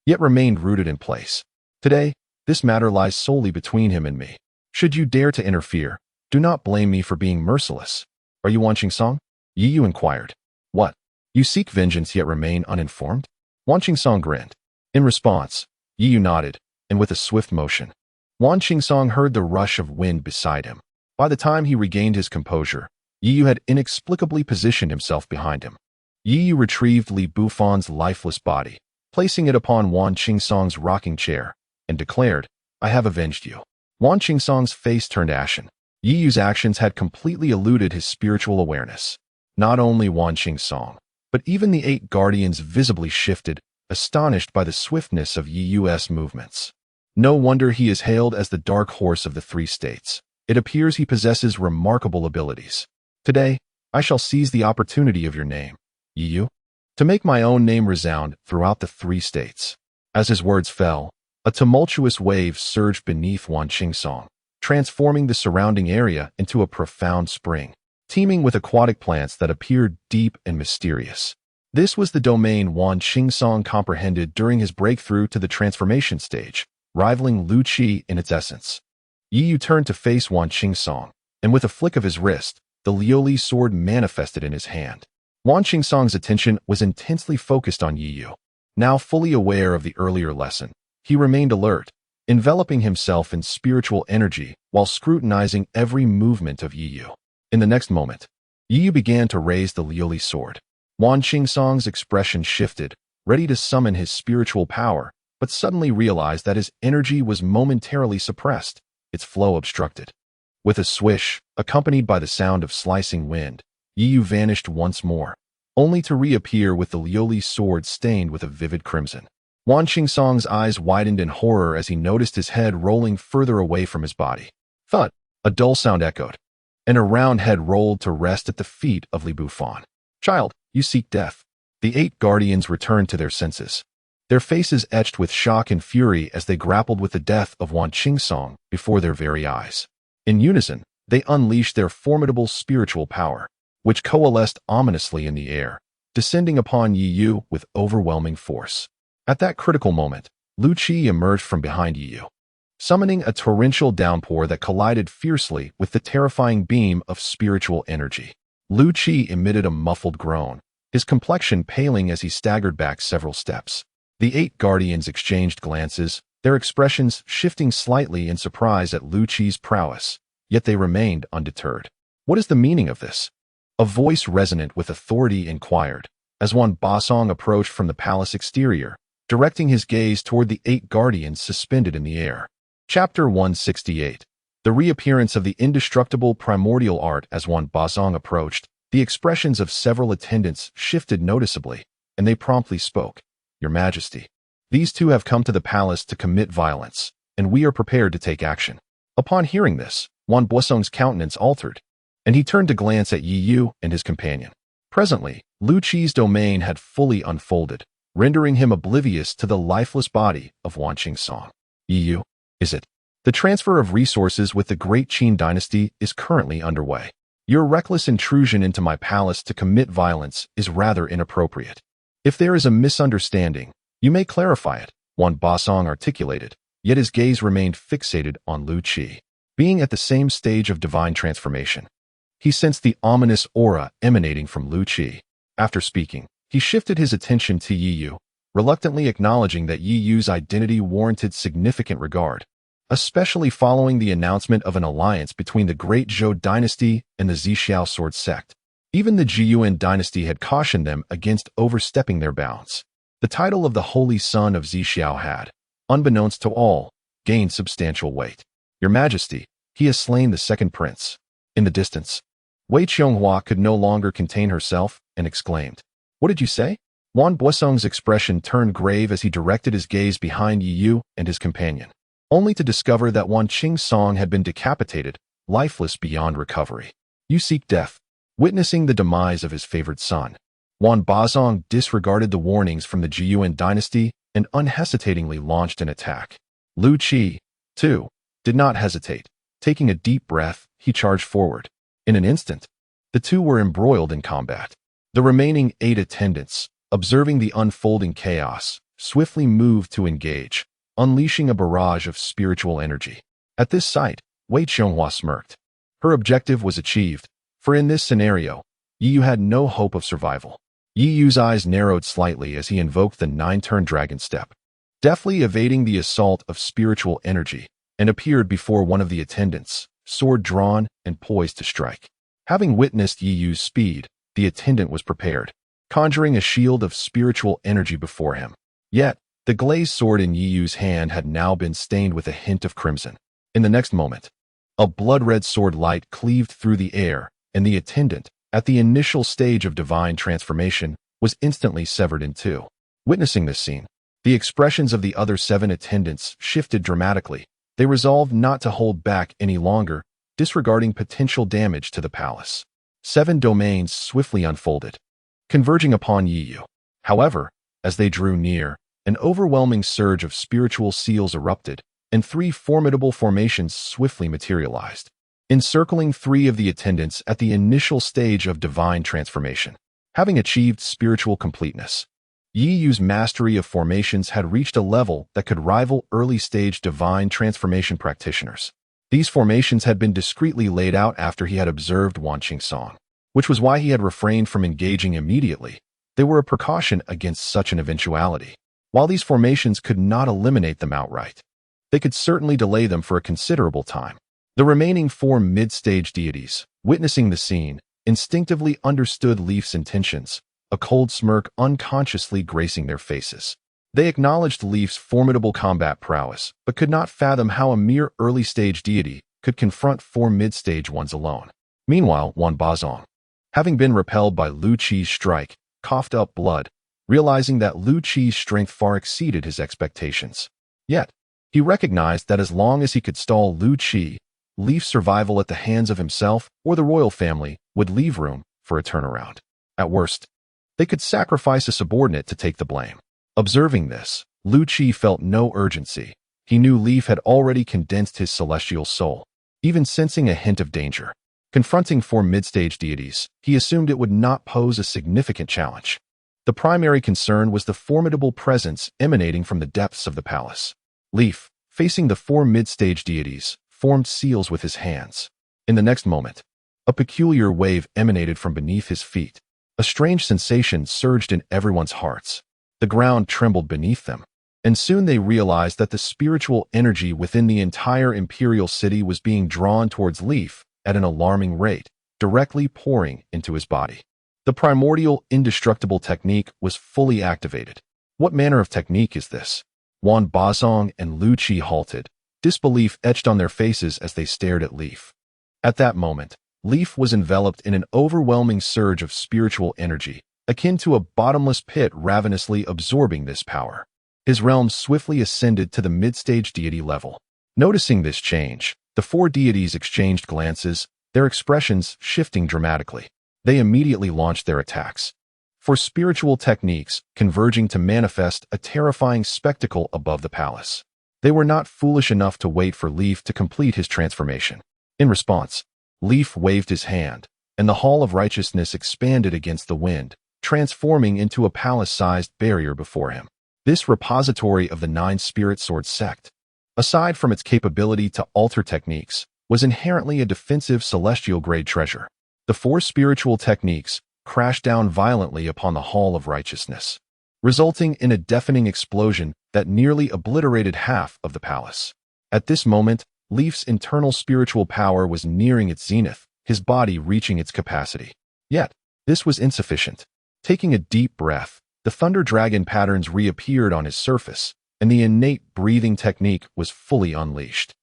yet remained rooted in place. Today, this matter lies solely between him and me. Should you dare to interfere, do not blame me for being merciless. Are you Wan Qingsong? Yi Yu inquired. What? You seek vengeance yet remain uninformed? Wan Qingsong grinned. In response, Yi Yu nodded, and with a swift motion, Wan Qingsong heard the rush of wind beside him. By the time he regained his composure, Yi Yu had inexplicably positioned himself behind him. Yi Yu retrieved Li Bufan's lifeless body, placing it upon Wan Qingsong's rocking chair, and declared, I have avenged you. Wan Qingsong's face turned ashen. Yi Yu's actions had completely eluded his spiritual awareness. Not only Wan Qingsong, but even the 8 guardians visibly shifted, astonished by the swiftness of Yi Yu's movements. No wonder he is hailed as the dark horse of the 3 states. It appears he possesses remarkable abilities. Today, I shall seize the opportunity of your name, Yi Yu, to make my own name resound throughout the 3 states. As his words fell, a tumultuous wave surged beneath Wan Qingsong, transforming the surrounding area into a profound spring, teeming with aquatic plants that appeared deep and mysterious. This was the domain Wan Qingsong comprehended during his breakthrough to the transformation stage, rivaling Lu Qi in its essence. Yi Yu turned to face Wan Qingsong, and with a flick of his wrist, the Liuli sword manifested in his hand. Wan Qingsong's attention was intensely focused on Yi Yu. Now fully aware of the earlier lesson, he remained alert, enveloping himself in spiritual energy while scrutinizing every movement of Yi Yu. In the next moment, Yi Yu began to raise the Liuli sword. Wan Qingsong's expression shifted, ready to summon his spiritual power, but suddenly realized that his energy was momentarily suppressed, its flow obstructed. With a swish, accompanied by the sound of slicing wind, Yi Yu vanished once more, only to reappear with the Liuli sword stained with a vivid crimson. Wan Qingsong's eyes widened in horror as he noticed his head rolling further away from his body. Thud! A dull sound echoed, and a round head rolled to rest at the feet of Li Bufan. Child, you seek death. The 8 guardians returned to their senses, their faces etched with shock and fury as they grappled with the death of Wan Qingsong before their very eyes. In unison, they unleashed their formidable spiritual power, which coalesced ominously in the air, descending upon Yi Yu with overwhelming force. At that critical moment, Lu Qi emerged from behind Yi Yu, summoning a torrential downpour that collided fiercely with the terrifying beam of spiritual energy. Lu Qi emitted a muffled groan, his complexion paling as he staggered back several steps. The 8 guardians exchanged glances, their expressions shifting slightly in surprise at Lu Qi's prowess, yet they remained undeterred. What is the meaning of this? A voice resonant with authority inquired, as Wan Basong approached from the palace exterior, directing his gaze toward the 8 guardians suspended in the air. Chapter 168. The reappearance of the indestructible primordial art. As Wan Basong approached, the expressions of several attendants shifted noticeably, and they promptly spoke. Your Majesty, these 2 have come to the palace to commit violence, and we are prepared to take action. Upon hearing this, Wan Basong's countenance altered, and he turned to glance at Yi Yu and his companion. Presently, Lu Qi's domain had fully unfolded, rendering him oblivious to the lifeless body of Wan Qingsong. Yi Yu, is it? The transfer of resources with the Great Qin dynasty is currently underway. Your reckless intrusion into my palace to commit violence is rather inappropriate. If there is a misunderstanding, you may clarify it, Wan Basong articulated, yet his gaze remained fixated on Lu Qi. Being at the same stage of divine transformation, he sensed the ominous aura emanating from Lu Qi. After speaking, he shifted his attention to Yi Yu, reluctantly acknowledging that Yi Yu's identity warranted significant regard, especially following the announcement of an alliance between the Great Zhou dynasty and the Zixiao sword sect. Even the Jiyuan dynasty had cautioned them against overstepping their bounds. The title of the Holy Son of Zixiao had, unbeknownst to all, gained substantial weight. Your Majesty, he has slain the 2nd prince. In the distance, Wei Qianghua could no longer contain herself and exclaimed, What did you say? Wan Basong's expression turned grave as he directed his gaze behind Yi Yu and his companion, only to discover that Wan Qingsong had been decapitated, lifeless beyond recovery. You seek death. Witnessing the demise of his favored son, Wan Bazong disregarded the warnings from the Jiyuan dynasty and unhesitatingly launched an attack. Lu Qi, too, did not hesitate. Taking a deep breath, he charged forward. In an instant, the two were embroiled in combat. The remaining 8 attendants, observing the unfolding chaos, swiftly moved to engage, unleashing a barrage of spiritual energy. At this sight, Wei Qianghua smirked. Her objective was achieved, for in this scenario, Yi Yu had no hope of survival. Yi Yu's eyes narrowed slightly as he invoked the 9-turn dragon step, deftly evading the assault of spiritual energy, and appeared before one of the attendants, sword drawn and poised to strike. Having witnessed Yi Yu's speed, the attendant was prepared, conjuring a shield of spiritual energy before him. Yet, the glazed sword in Yi Yu's hand had now been stained with a hint of crimson. In the next moment, a blood-red sword light cleaved through the air, and the attendant, at the initial stage of divine transformation, was instantly severed in two. Witnessing this scene, the expressions of the other 7 attendants shifted dramatically. They resolved not to hold back any longer, disregarding potential damage to the palace. 7 domains swiftly unfolded, converging upon Yi Yu. However, as they drew near, an overwhelming surge of spiritual seals erupted, and 3 formidable formations swiftly materialized, encircling 3 of the attendants at the initial stage of divine transformation. Having achieved spiritual completeness, Yi Yu's mastery of formations had reached a level that could rival early-stage divine transformation practitioners. These formations had been discreetly laid out after he had observed Wan Qingsong, which was why he had refrained from engaging immediately. They were a precaution against such an eventuality. While these formations could not eliminate them outright, they could certainly delay them for a considerable time. The remaining 4 mid-stage deities, witnessing the scene, instinctively understood Leaf's intentions, a cold smirk unconsciously gracing their faces. They acknowledged Leaf's formidable combat prowess, but could not fathom how a mere early-stage deity could confront 4 mid-stage ones alone. Meanwhile, Wan Bazong, having been repelled by Lu Qi's strike, coughed up blood, realizing that Lu Qi's strength far exceeded his expectations. Yet, he recognized that as long as he could stall Lu Qi, Leaf's survival at the hands of himself or the royal family would leave room for a turnaround. At worst, they could sacrifice a subordinate to take the blame. Observing this, Lu Qi felt no urgency. He knew Leaf had already condensed his celestial soul, even sensing a hint of danger. Confronting 4 mid-stage deities, he assumed it would not pose a significant challenge. The primary concern was the formidable presence emanating from the depths of the palace. Leaf, facing the 4 mid-stage deities, formed seals with his hands. In the next moment, a peculiar wave emanated from beneath his feet. A strange sensation surged in everyone's hearts. The ground trembled beneath them, and soon they realized that the spiritual energy within the entire imperial city was being drawn towards Leaf at an alarming rate, directly pouring into his body. The primordial indestructible technique was fully activated. What manner of technique is this? Wan Bazong and Lu Qi halted, disbelief etched on their faces as they stared at Leaf. At that moment, Leaf was enveloped in an overwhelming surge of spiritual energy, akin to a bottomless pit ravenously absorbing this power. His realm swiftly ascended to the mid-stage deity level. Noticing this change, the 4 deities exchanged glances, their expressions shifting dramatically. They immediately launched their attacks. For spiritual techniques converging to manifest a terrifying spectacle above the palace. They were not foolish enough to wait for Leaf to complete his transformation. In response, Leaf waved his hand, and the Hall of Righteousness expanded against the wind, transforming into a palace-sized barrier before him. This repository of the 9 Spirit Sword sect, aside from its capability to alter techniques, was inherently a defensive celestial-grade treasure. The 4 spiritual techniques crashed down violently upon the Hall of Righteousness, resulting in a deafening explosion that nearly obliterated half of the palace. At this moment, Leaf's internal spiritual power was nearing its zenith, his body reaching its capacity. Yet, this was insufficient. Taking a deep breath, the thunder dragon patterns reappeared on his surface, and the innate breathing technique was fully unleashed.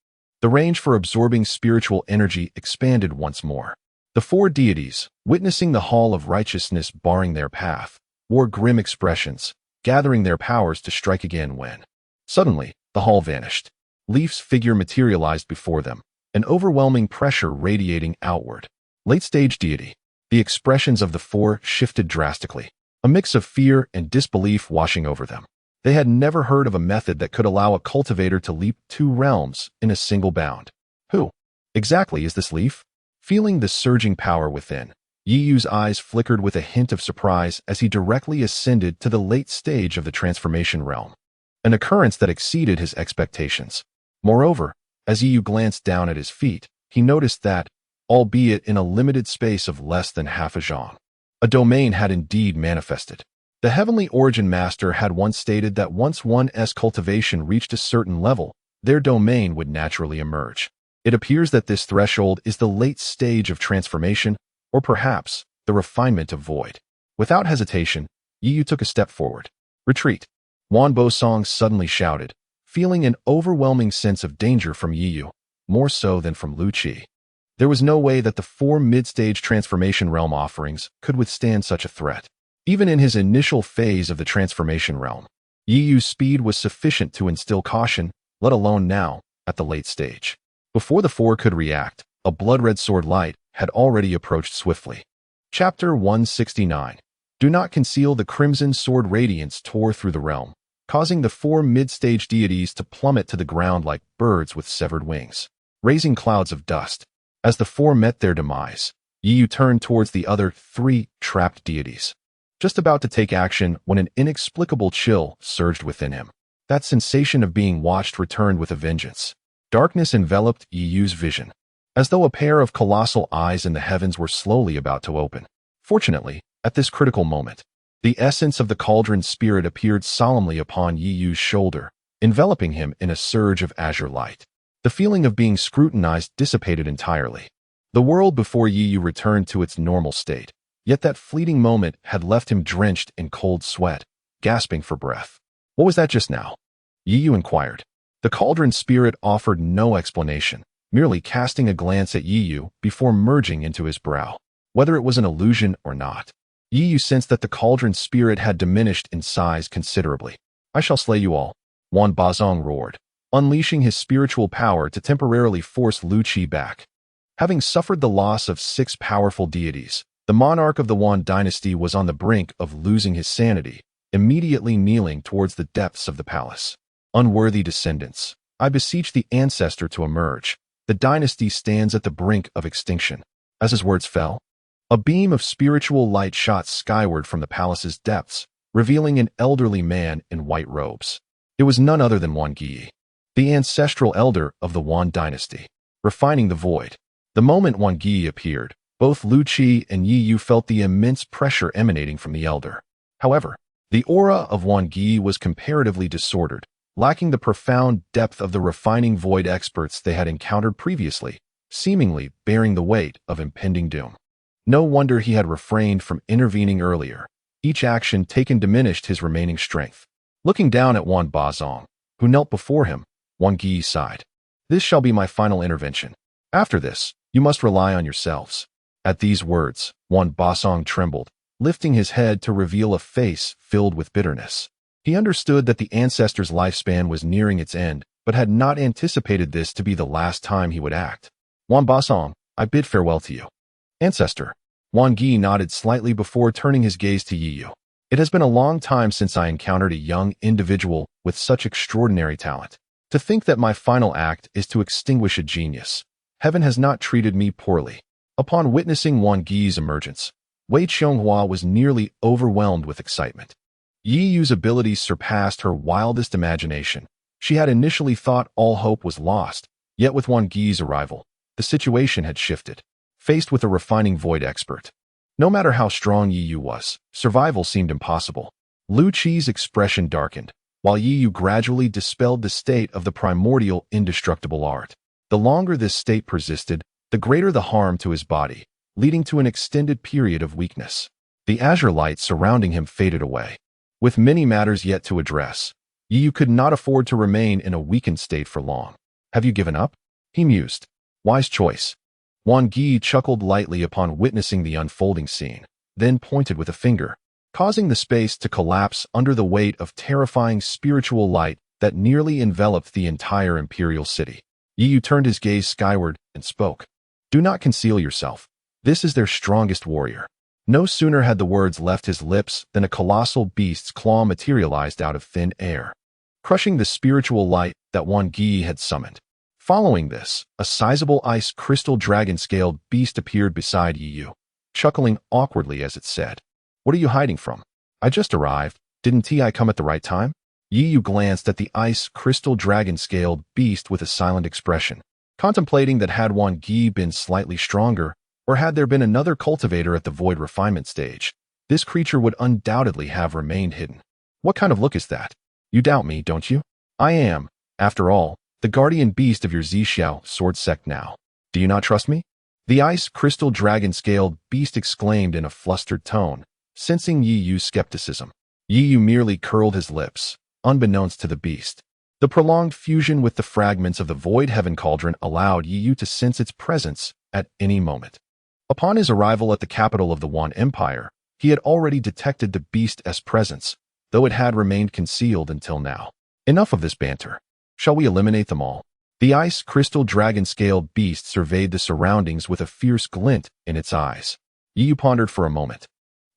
The range for absorbing spiritual energy expanded once more. The 4 deities, witnessing the Hall of Righteousness barring their path, wore grim expressions, gathering their powers to strike again when, suddenly, the hall vanished. Leaf's figure materialized before them, an overwhelming pressure radiating outward. Late-stage deity. The expressions of the 4 shifted drastically. a mix of fear and disbelief washing over them. They had never heard of a method that could allow a cultivator to leap 2 realms in a single bound. Who exactly is this leaf? Feeling the surging power within, Yi Yu's eyes flickered with a hint of surprise as he directly ascended to the late stage of the transformation realm, an occurrence that exceeded his expectations. Moreover, as Yi Yu glanced down at his feet, he noticed that, albeit in a limited space of less than half a zhang, a domain had indeed manifested. The Heavenly Origin Master had once stated that once one's cultivation reached a certain level, their domain would naturally emerge. It appears that this threshold is the late stage of transformation, or perhaps the refinement of void. Without hesitation, Yi Yu took a step forward. Retreat! Wan Bosong suddenly shouted, feeling an overwhelming sense of danger from Yi Yu, more so than from Lu Qi. There was no way that the 4 mid-stage transformation realm offerings could withstand such a threat. Even in his initial phase of the transformation realm, Yi Yu's speed was sufficient to instill caution, let alone now, at the late stage. Before the 4 could react, a blood-red sword light had already approached swiftly. Chapter 169. Do not conceal. The crimson sword radiance tore through the realm, causing the 4 mid-stage deities to plummet to the ground like birds with severed wings, raising clouds of dust. As the 4 met their demise, Yi Yu turned towards the other 3 trapped deities, just about to take action when an inexplicable chill surged within him. That sensation of being watched returned with a vengeance. Darkness enveloped Yi Yu's vision, as though a pair of colossal eyes in the heavens were slowly about to open. Fortunately, at this critical moment, the essence of the cauldron spirit appeared solemnly upon Yi Yu's shoulder, enveloping him in a surge of azure light. The feeling of being scrutinized dissipated entirely. The world before Yi Yu returned to its normal state, yet that fleeting moment had left him drenched in cold sweat, gasping for breath. What was that just now? Yi Yu inquired. The cauldron spirit offered no explanation, merely casting a glance at Yi Yu before merging into his brow. Whether it was an illusion or not, Yi Yu sensed that the cauldron spirit had diminished in size considerably. I shall slay you all, Wan Bazong roared, unleashing his spiritual power to temporarily force Lu Qi back. Having suffered the loss of 6 powerful deities, the monarch of the Wan dynasty was on the brink of losing his sanity, immediately kneeling towards the depths of the palace. Unworthy descendants, I beseech the ancestor to emerge. The dynasty stands at the brink of extinction. As his words fell, a beam of spiritual light shot skyward from the palace's depths, revealing an elderly man in white robes. It was none other than Wan Gi, the ancestral elder of the Wan dynasty, refining the void. The moment Wan Gi appeared, both Lu Qi and Yi Yu felt the immense pressure emanating from the elder. However, the aura of Wan Gi was comparatively disordered, lacking the profound depth of the refining void experts they had encountered previously, seemingly bearing the weight of impending doom. No wonder he had refrained from intervening earlier. Each action taken diminished his remaining strength. Looking down at Wan Bazong, who knelt before him, Wan Gi sighed. This shall be my final intervention. After this, you must rely on yourselves. At these words, Wan Bazong trembled, lifting his head to reveal a face filled with bitterness. He understood that the ancestor's lifespan was nearing its end, but had not anticipated this to be the last time he would act. Wan Bazong, I bid farewell to you. Ancestor. Wan Gi nodded slightly before turning his gaze to Yi Yu. It has been a long time since I encountered a young individual with such extraordinary talent. To think that my final act is to extinguish a genius. Heaven has not treated me poorly. Upon witnessing Wan Gi's emergence, Wei Qianghua was nearly overwhelmed with excitement. Yi Yu's abilities surpassed her wildest imagination. She had initially thought all hope was lost, yet with Wan Gi's arrival, the situation had shifted. Faced with a refining void expert, no matter how strong Yi Yu was, survival seemed impossible. Lu Qi's expression darkened, while Yi Yu gradually dispelled the state of the primordial indestructible art. The longer this state persisted, the greater the harm to his body, leading to an extended period of weakness. The azure light surrounding him faded away. With many matters yet to address, Yi Yu could not afford to remain in a weakened state for long. Have you given up? He mused. Wise choice. Wan Gi chuckled lightly upon witnessing the unfolding scene, then pointed with a finger, causing the space to collapse under the weight of terrifying spiritual light that nearly enveloped the entire imperial city. Yi Yu turned his gaze skyward and spoke. Do not conceal yourself. This is their strongest warrior. No sooner had the words left his lips than a colossal beast's claw materialized out of thin air, crushing the spiritual light that Wan Gi had summoned. Following this, a sizable ice crystal dragon-scaled beast appeared beside Yi Yu, chuckling awkwardly as it said, "What are you hiding from? I just arrived. Didn't I come at the right time?" Yi Yu glanced at the ice crystal dragon-scaled beast with a silent expression, contemplating that had Wan Gi been slightly stronger, or had there been another cultivator at the void refinement stage, this creature would undoubtedly have remained hidden. What kind of look is that? You doubt me, don't you? I am, after all, the guardian beast of your Zixiao sword sect now. Do you not trust me? The ice crystal dragon-scaled beast exclaimed in a flustered tone, sensing Yi Yu's skepticism. Yi Yu merely curled his lips, unbeknownst to the beast. The prolonged fusion with the fragments of the void heaven cauldron allowed Yi Yu to sense its presence at any moment. Upon his arrival at the capital of the Wan Empire, he had already detected the beast's presence, though it had remained concealed until now. Enough of this banter. Shall we eliminate them all? The ice crystal dragon-scaled beast surveyed the surroundings with a fierce glint in its eyes. Yi Yu pondered for a moment,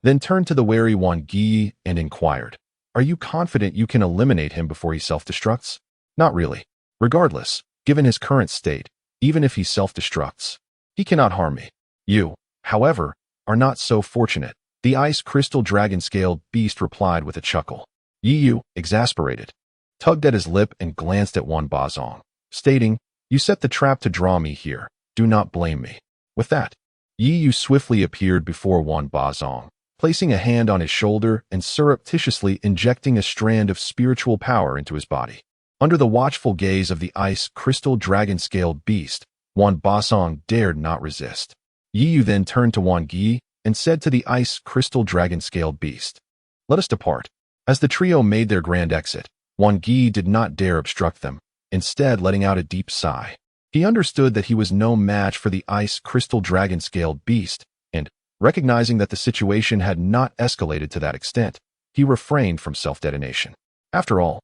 then turned to the wary Wan Gi and inquired, "Are you confident you can eliminate him before he self-destructs?" "Not really. Regardless, given his current state, even if he self-destructs, he cannot harm me. You, however, are not so fortunate," the ice crystal dragon-scaled beast replied with a chuckle. Yi Yu, exasperated, tugged at his lip and glanced at Wan Bazong, stating, "You set the trap to draw me here. Do not blame me." With that, Yi Yu swiftly appeared before Wan Bazong, placing a hand on his shoulder and surreptitiously injecting a strand of spiritual power into his body. Under the watchful gaze of the ice crystal dragon-scaled beast, Wan Bazong dared not resist. Yi Yu then turned to Wan Gi and said to the ice crystal dragon-scaled beast, "Let us depart." As the trio made their grand exit, Wan Gi did not dare obstruct them, instead letting out a deep sigh. He understood that he was no match for the ice crystal dragon-scaled beast, and, recognizing that the situation had not escalated to that extent, he refrained from self-detonation. After all,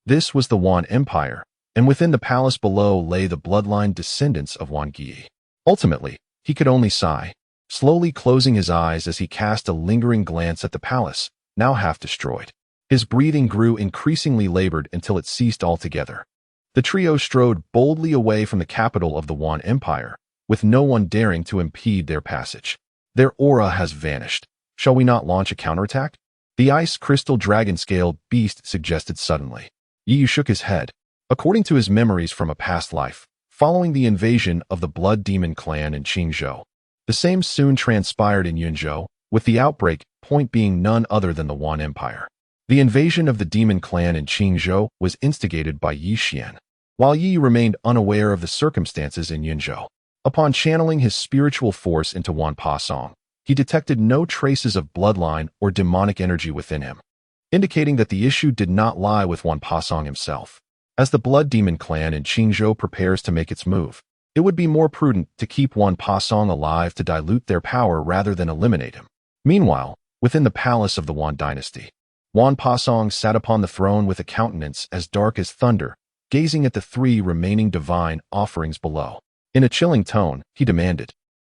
this was the Wan Empire, and within the palace below lay the bloodline descendants of Wan Gi. Ultimately, he could only sigh, slowly closing his eyes as he cast a lingering glance at the palace, now half destroyed. His breathing grew increasingly labored until it ceased altogether. The trio strode boldly away from the capital of the Wan Empire, with no one daring to impede their passage. "Their aura has vanished. Shall we not launch a counterattack?" The ice crystal dragon-scaled beast suggested suddenly. Yi Yu shook his head. According to his memories from a past life, following the invasion of the Blood Demon clan in Qingzhou, the same soon transpired in Yunzhou, with the outbreak point being none other than the Wan Empire. The invasion of the Demon clan in Qingzhou was instigated by Yi Xian, while Yi remained unaware of the circumstances in Yunzhou. Upon channeling his spiritual force into Wan Pasong, he detected no traces of bloodline or demonic energy within him, indicating that the issue did not lie with Wan Pasong himself. As the Blood Demon clan in Qingzhou prepares to make its move, it would be more prudent to keep Wan Pasong alive to dilute their power rather than eliminate him. Meanwhile, within the palace of the Wan dynasty, Wan Pasong sat upon the throne with a countenance as dark as thunder, gazing at the three remaining divine offerings below. In a chilling tone, he demanded,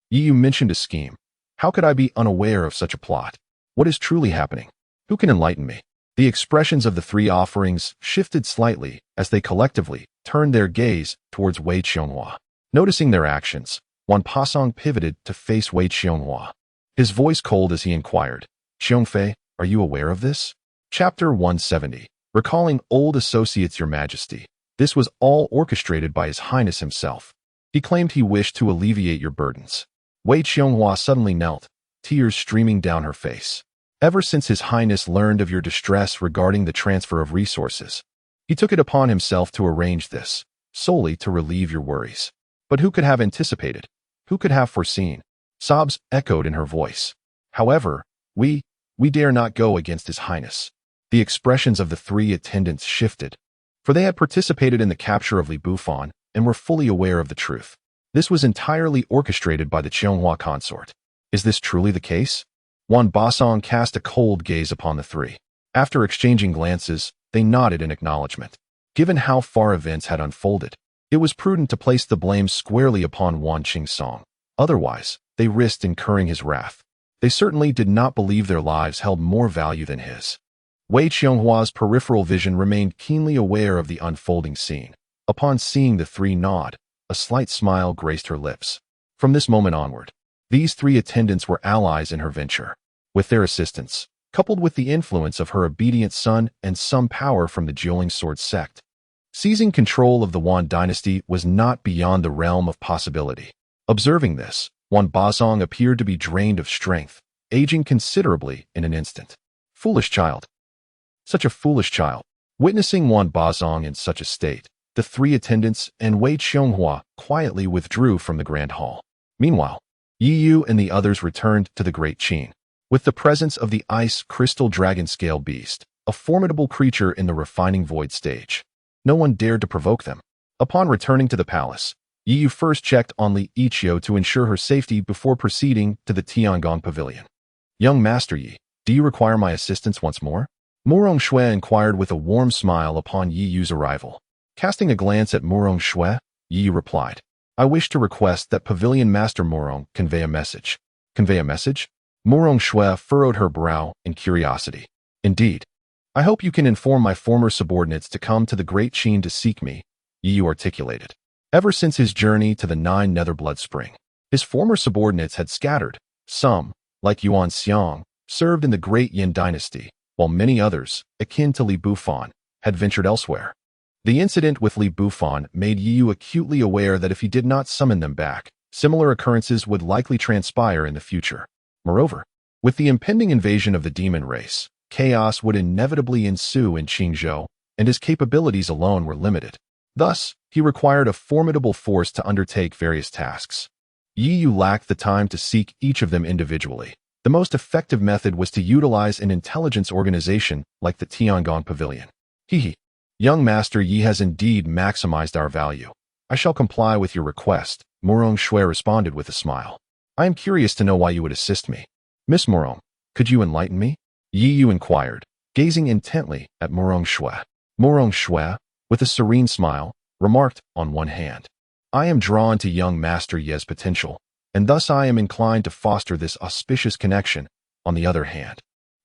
"Yi Yu mentioned a scheme. How could I be unaware of such a plot? What is truly happening? Who can enlighten me?" The expressions of the three offerings shifted slightly as they collectively turned their gaze towards Wei Qianghua. Noticing their actions, Wan Pasong pivoted to face Wei Qianghua, his voice cold as he inquired, "Qianfei, are you aware of this?" Chapter 170. Recalling old associates, Your Majesty. This was all orchestrated by His Highness himself. He claimed he wished to alleviate your burdens. Wei Qianghua suddenly knelt, tears streaming down her face. Ever since His Highness learned of your distress regarding the transfer of resources, he took it upon himself to arrange this, solely to relieve your worries. But who could have anticipated? Who could have foreseen? Sobs echoed in her voice. However, we dare not go against His Highness. The expressions of the three attendants shifted, for they had participated in the capture of Li Bufan and were fully aware of the truth. This was entirely orchestrated by the Qianghua consort. Is this truly the case? Wan Basong cast a cold gaze upon the three. After exchanging glances, they nodded in acknowledgement. Given how far events had unfolded, it was prudent to place the blame squarely upon Wan Qingsong. Otherwise, they risked incurring his wrath. They certainly did not believe their lives held more value than his. Wei Qionghua's peripheral vision remained keenly aware of the unfolding scene. Upon seeing the three nod, a slight smile graced her lips. From this moment onward, these three attendants were allies in her venture. With their assistance, coupled with the influence of her obedient son and some power from the Dueling Sword sect, seizing control of the Wan dynasty was not beyond the realm of possibility. Observing this, Wan Bazong appeared to be drained of strength, aging considerably in an instant. Foolish child. Such a foolish child. Witnessing Wan Bazong in such a state, the three attendants and Wei Qionghuo quietly withdrew from the grand hall. Meanwhile, Yi Yu and the others returned to the Great Qin. With the presence of the ice crystal dragon scale beast, a formidable creature in the refining void stage, no one dared to provoke them. Upon returning to the palace, Yi Yu first checked on Li Yiqiu to ensure her safety before proceeding to the Tiangong Pavilion. Young Master Yi, do you require my assistance once more? Murong Shui inquired with a warm smile upon Yi Yu's arrival. Casting a glance at Murong Shui, Yi Yu replied, I wish to request that Pavilion Master Murong convey a message. Convey a message? Murong Shui furrowed her brow in curiosity. Indeed. I hope you can inform my former subordinates to come to the Great Qin to seek me, Yi Yu articulated. Ever since his journey to the Nine Nether Blood Spring, his former subordinates had scattered. Some, like Yuan Xiang, served in the Great Yin dynasty, while many others, akin to Li Bufan, had ventured elsewhere. The incident with Li Bufan made Yi Yu acutely aware that if he did not summon them back, similar occurrences would likely transpire in the future. Moreover, with the impending invasion of the demon race, chaos would inevitably ensue in Qingzhou, and his capabilities alone were limited. Thus, he required a formidable force to undertake various tasks. Yi Yu lacked the time to seek each of them individually. The most effective method was to utilize an intelligence organization like the Tiangong Pavilion. Hehe. Young Master Yi has indeed maximized our value. I shall comply with your request, Murong Shui responded with a smile. I am curious to know why you would assist me. Miss Murong, could you enlighten me? Yi Yu inquired, gazing intently at Murong Shui. Murong Shui, with a serene smile, remarked, on one hand, I am drawn to young Master Yi's potential, and thus I am inclined to foster this auspicious connection. On the other hand,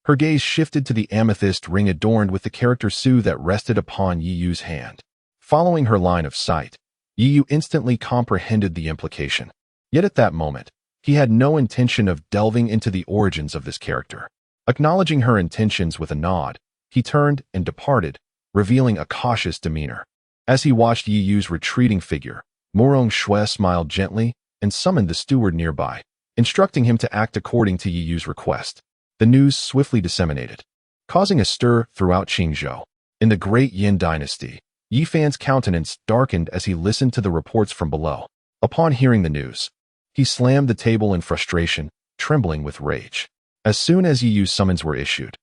her gaze shifted to the amethyst ring adorned with the character Su that rested upon Yi Yu's hand. Following her line of sight, Yi Yu instantly comprehended the implication. Yet at that moment, he had no intention of delving into the origins of this character. Acknowledging her intentions with a nod, he turned and departed, revealing a cautious demeanor. As he watched Yi Yu's retreating figure, Murong Shui smiled gently and summoned the steward nearby, instructing him to act according to Yi Yu's request. The news swiftly disseminated, causing a stir throughout Qingzhou. In the Great Yin dynasty, Yi Fan's countenance darkened as he listened to the reports from below. Upon hearing the news, he slammed the table in frustration, trembling with rage. As soon as Yi Yu's summons were issued,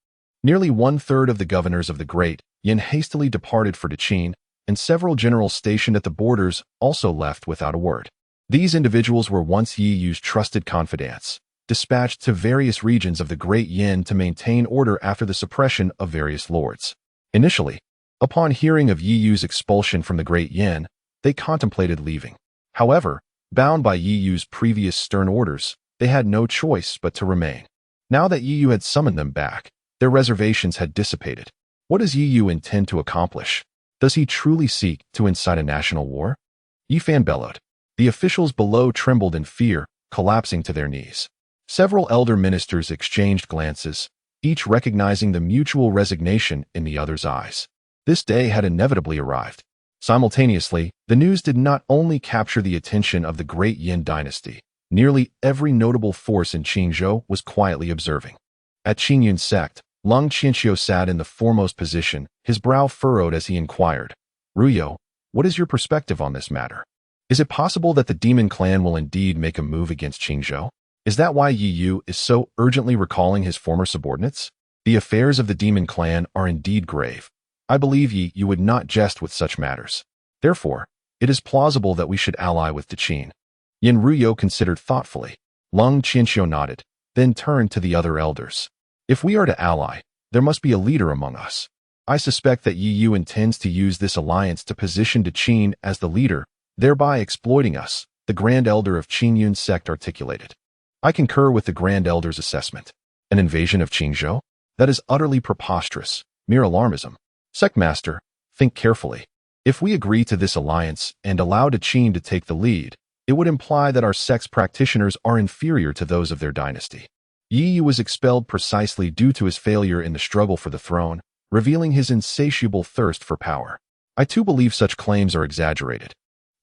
nearly one-third of the governors of the Great Yin hastily departed for Deqin, and several generals stationed at the borders also left without a word. These individuals were once Yi Yu's trusted confidants, dispatched to various regions of the Great Yin to maintain order after the suppression of various lords. Initially, upon hearing of Yi Yu's expulsion from the Great Yin, they contemplated leaving. However, bound by Yi Yu's previous stern orders, they had no choice but to remain. Now that Yi Yu had summoned them back, their reservations had dissipated. What does Yi Yu intend to accomplish? Does he truly seek to incite a national war? Yi Fan bellowed. The officials below trembled in fear, collapsing to their knees. Several elder ministers exchanged glances, each recognizing the mutual resignation in the other's eyes. This day had inevitably arrived. Simultaneously, the news did not only capture the attention of the Great Yin dynasty. Nearly every notable force in Qingzhou was quietly observing. At Qingyun sect, Lung Qianxiu sat in the foremost position, his brow furrowed as he inquired, Ruyo, what is your perspective on this matter? Is it possible that the demon clan will indeed make a move against Qingzhou? Is that why Yi Yu is so urgently recalling his former subordinates? The affairs of the demon clan are indeed grave. I believe Yi Yu would not jest with such matters. Therefore, it is plausible that we should ally with Deqin. Yin Ruyo considered thoughtfully. Lung Qianxiu nodded, then turned to the other elders. If we are to ally, there must be a leader among us. I suspect that Yi Yu intends to use this alliance to position Deqin as the leader, thereby exploiting us, the Grand Elder of Qingyun sect articulated. I concur with the Grand Elder's assessment. An invasion of Qingzhou? That is utterly preposterous, mere alarmism. Sectmaster, think carefully. If we agree to this alliance and allow Qin to take the lead, it would imply that our sect's practitioners are inferior to those of their dynasty. Yi Yu was expelled precisely due to his failure in the struggle for the throne, revealing his insatiable thirst for power. I too believe such claims are exaggerated.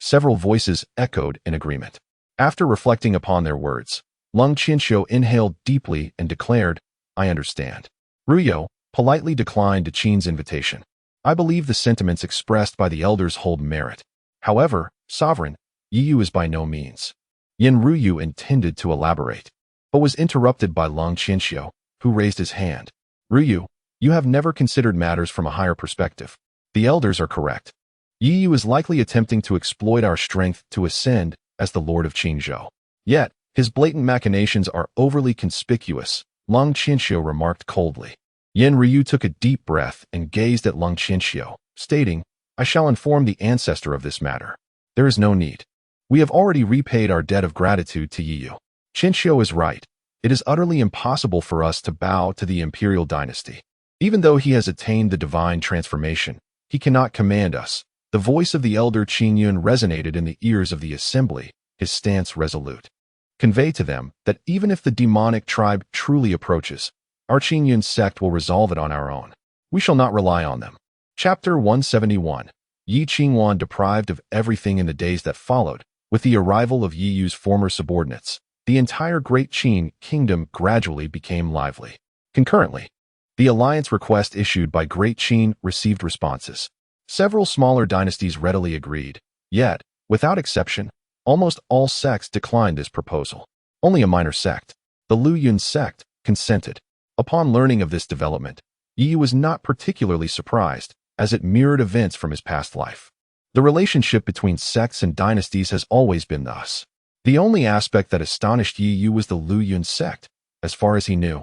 Several voices echoed in agreement. After reflecting upon their words, Lung Qianxiu inhaled deeply and declared, I understand. Ruyo politely declined Qin's invitation. I believe the sentiments expressed by the elders hold merit. However, sovereign, Yi Yu is by no means. Yin Ruyu intended to elaborate, but was interrupted by Lung Qianxiu, who raised his hand. Ruyu, you have never considered matters from a higher perspective. The elders are correct. Yi Yu is likely attempting to exploit our strength to ascend as the Lord of Qingzhou. Yet, his blatant machinations are overly conspicuous, Lung Qianxiu remarked coldly. Yin Ryu took a deep breath and gazed at Lung Qianxiu, stating, I shall inform the ancestor of this matter. There is no need. We have already repaid our debt of gratitude to Yi Yu. Qianxiu is right. It is utterly impossible for us to bow to the imperial dynasty. Even though he has attained the divine transformation, he cannot command us. The voice of the elder Qin Yun resonated in the ears of the assembly, his stance resolute. Convey to them that even if the demonic tribe truly approaches, our Qin Yun sect will resolve it on our own. We shall not rely on them. Chapter 171. Yi Qingwan deprived of everything in the days that followed. With the arrival of Yi Yu's former subordinates, the entire Great Qin kingdom gradually became lively. Concurrently, the alliance request issued by Great Qin received responses. Several smaller dynasties readily agreed, yet, without exception, almost all sects declined this proposal. Only a minor sect, the Lu Yun sect, consented. Upon learning of this development, Yi Yu was not particularly surprised, as it mirrored events from his past life. The relationship between sects and dynasties has always been thus. The only aspect that astonished Yi Yu was the Lu Yun sect, as far as he knew.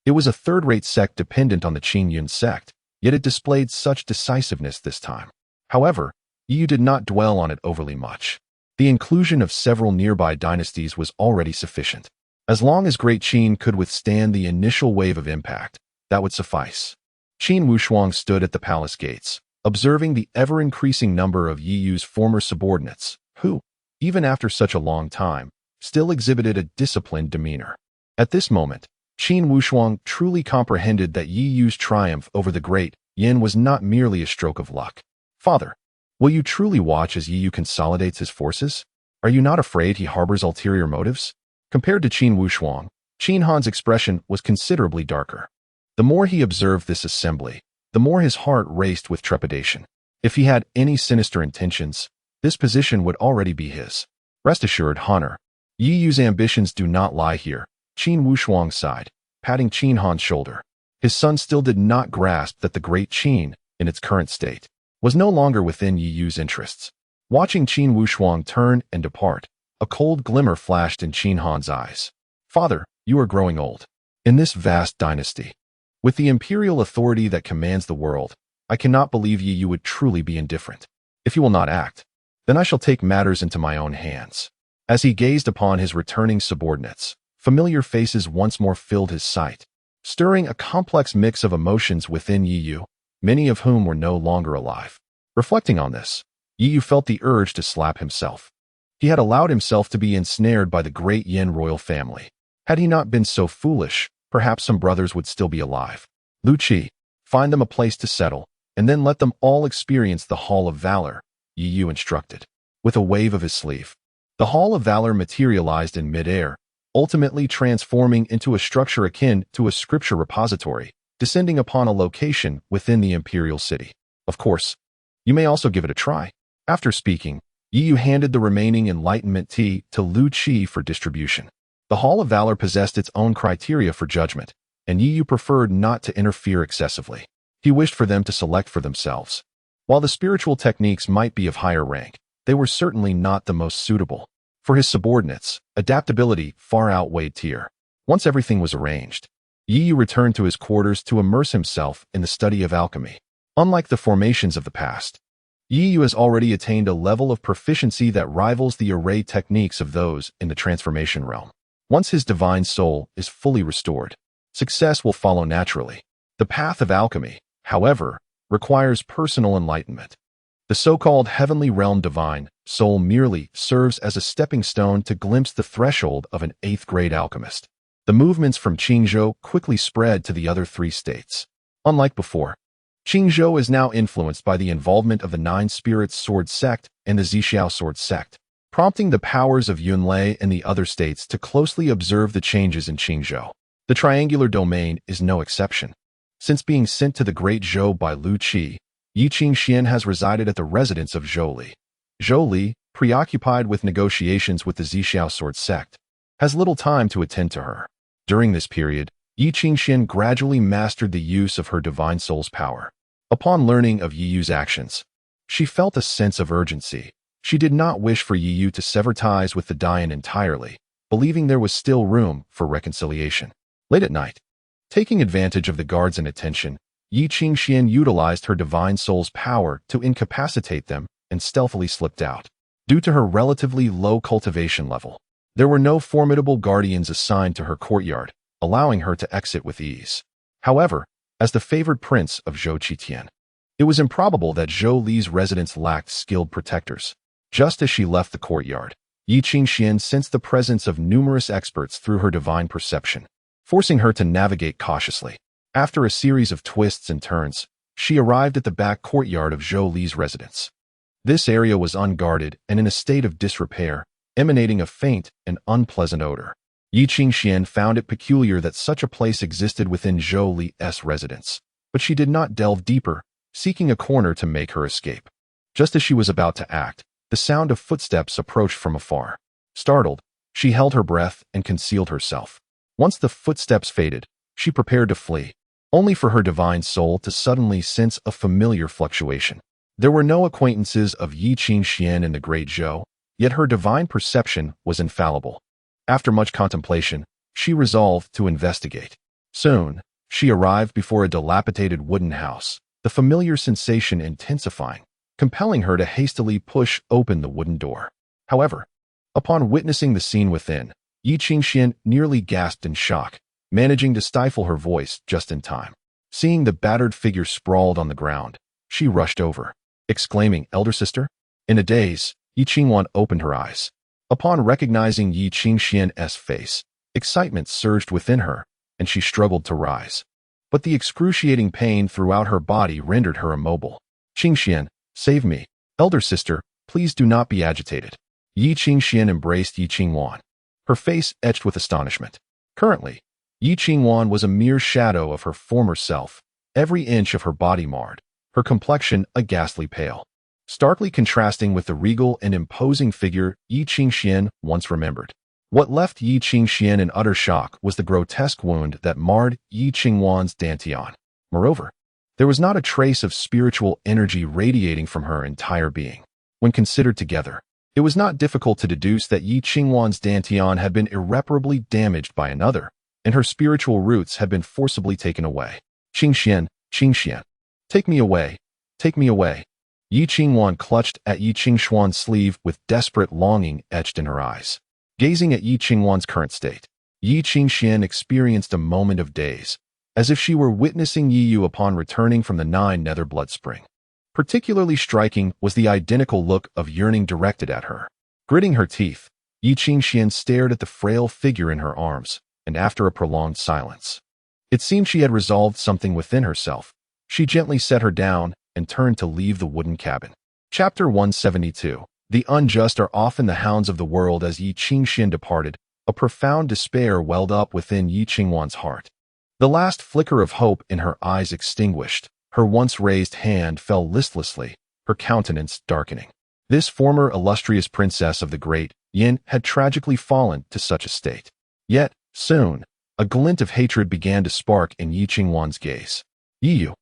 It was a third-rate sect dependent on the Qin Yun sect, yet it displayed such decisiveness this time. However, Yi Yu did not dwell on it overly much. The inclusion of several nearby dynasties was already sufficient. As long as Great Qin could withstand the initial wave of impact, that would suffice. Qin Wushuang stood at the palace gates, observing the ever-increasing number of Yi Yu's former subordinates, who, even after such a long time, still exhibited a disciplined demeanor. At this moment, Qin Wushuang truly comprehended that Yi Yu's triumph over the Great Yin was not merely a stroke of luck. Father, will you truly watch as Yi Yu consolidates his forces? Are you not afraid he harbors ulterior motives? Compared to Qin Wushuang, Qin Han's expression was considerably darker. The more he observed this assembly, the more his heart raced with trepidation. If he had any sinister intentions, this position would already be his. Rest assured, Honor, Yi Yu's ambitions do not lie here, Qin Wushuang sighed, patting Qin Han's shoulder. His son still did not grasp that the Great Qin, in its current state, was no longer within Yi Yu's interests. Watching Qin Wushuang turn and depart, a cold glimmer flashed in Qin Han's eyes. Father, you are growing old. In this vast dynasty, with the imperial authority that commands the world, I cannot believe Yi Yu would truly be indifferent. If you will not act, then I shall take matters into my own hands. As he gazed upon his returning subordinates, familiar faces once more filled his sight, stirring a complex mix of emotions within Yi Yu, many of whom were no longer alive. Reflecting on this, Yi Yu felt the urge to slap himself. He had allowed himself to be ensnared by the great Yin royal family. Had he not been so foolish, perhaps some brothers would still be alive. Lu Qi, find them a place to settle, and then let them all experience the Hall of Valor, Yi Yu instructed. With a wave of his sleeve, the Hall of Valor materialized in midair, ultimately transforming into a structure akin to a scripture repository, descending upon a location within the imperial city. Of course, you may also give it a try. After speaking, Yi Yu handed the remaining enlightenment tea to Lu Qi for distribution. The Hall of Valor possessed its own criteria for judgment, and Yi Yu preferred not to interfere excessively. He wished for them to select for themselves. While the spiritual techniques might be of higher rank, they were certainly not the most suitable. For his subordinates, adaptability far outweighed tier. Once everything was arranged, Yi Yu returned to his quarters to immerse himself in the study of alchemy. Unlike the formations of the past, Yi Yu has already attained a level of proficiency that rivals the array techniques of those in the transformation realm. Once his divine soul is fully restored, success will follow naturally. The path of alchemy, however, requires personal enlightenment. The so-called heavenly realm divine soul merely serves as a stepping stone to glimpse the threshold of an 8th-grade alchemist. The movements from Qingzhou quickly spread to the other 3 states. Unlike before, Qingzhou is now influenced by the involvement of the Nine Spirits Sword Sect and the Zixiao Sword Sect, prompting the powers of Yunlei and the other states to closely observe the changes in Qingzhou. The triangular domain is no exception. Since being sent to the Great Zhou by Lu Qi, Yi Qingxian has resided at the residence of Zhou Li. Zhou Li, preoccupied with negotiations with the Zixiao Sword Sect, has little time to attend to her. During this period, Yi Qingxian gradually mastered the use of her divine soul's power. Upon learning of Yi Yu's actions, she felt a sense of urgency. She did not wish for Yi Yu to sever ties with the Dian entirely, believing there was still room for reconciliation. Late at night, taking advantage of the guards' inattention, Yi Qingxian utilized her divine soul's power to incapacitate them and stealthily slipped out. Due to her relatively low cultivation level, there were no formidable guardians assigned to her courtyard, allowing her to exit with ease. However, as the favored prince of Zhou Qitian, it was improbable that Zhou Li's residence lacked skilled protectors. Just as she left the courtyard, Yi Qingxian sensed the presence of numerous experts through her divine perception, forcing her to navigate cautiously. After a series of twists and turns, she arrived at the back courtyard of Zhou Li's residence. This area was unguarded and in a state of disrepair, emanating a faint and unpleasant odor. Yi Qingxian found it peculiar that such a place existed within Zhou Li's residence, but she did not delve deeper, seeking a corner to make her escape. Just as she was about to act, the sound of footsteps approached from afar. Startled, she held her breath and concealed herself. Once the footsteps faded, she prepared to flee, only for her divine soul to suddenly sense a familiar fluctuation. There were no acquaintances of Yi Qingxian in the Great Zhou, yet her divine perception was infallible. After much contemplation, she resolved to investigate. Soon, she arrived before a dilapidated wooden house, the familiar sensation intensifying, compelling her to hastily push open the wooden door. However, upon witnessing the scene within, Yi Qingxian nearly gasped in shock, managing to stifle her voice just in time. Seeing the battered figure sprawled on the ground, she rushed over, exclaiming, "Elder sister?" In a daze, Yi Qingwan opened her eyes. Upon recognizing Yi Qingxian's face, excitement surged within her, and she struggled to rise. But the excruciating pain throughout her body rendered her immobile. "Qingxian, save me. Elder sister, please do not be agitated." Yi Qingxian embraced Yi Qingwan, her face etched with astonishment. Currently, Yi Qingwan was a mere shadow of her former self, every inch of her body marred, her complexion a ghastly pale, starkly contrasting with the regal and imposing figure Yi Qingxian once remembered. What left Yi Qingxian in utter shock was the grotesque wound that marred Yi Qingwan's dantian. Moreover, there was not a trace of spiritual energy radiating from her entire being. When considered together, it was not difficult to deduce that Yi Qingwan's dantian had been irreparably damaged by another, and her spiritual roots had been forcibly taken away. "Qingxian, Qingxian, take me away, take me away." Yi Qingwan clutched at Yi Qingxuan's sleeve with desperate longing etched in her eyes. Gazing at Yi Qingwan's current state, Yi Qingxian experienced a moment of daze, as if she were witnessing Yi Yu upon returning from the Nine Nether Blood Spring. Particularly striking was the identical look of yearning directed at her. Gritting her teeth, Yi Qingxian stared at the frail figure in her arms, and after a prolonged silence, it seemed she had resolved something within herself. She gently set her down and turned to leave the wooden cabin. Chapter 172. The unjust are often the hounds of the world. As Yi Qingxian departed, a profound despair welled up within Yi Qingwan's heart. The last flicker of hope in her eyes extinguished, her once raised hand fell listlessly, her countenance darkening. This former illustrious princess of the great Yin had tragically fallen to such a state. Yet, soon, a glint of hatred began to spark in Yi Qingwan's gaze. Yi Yu.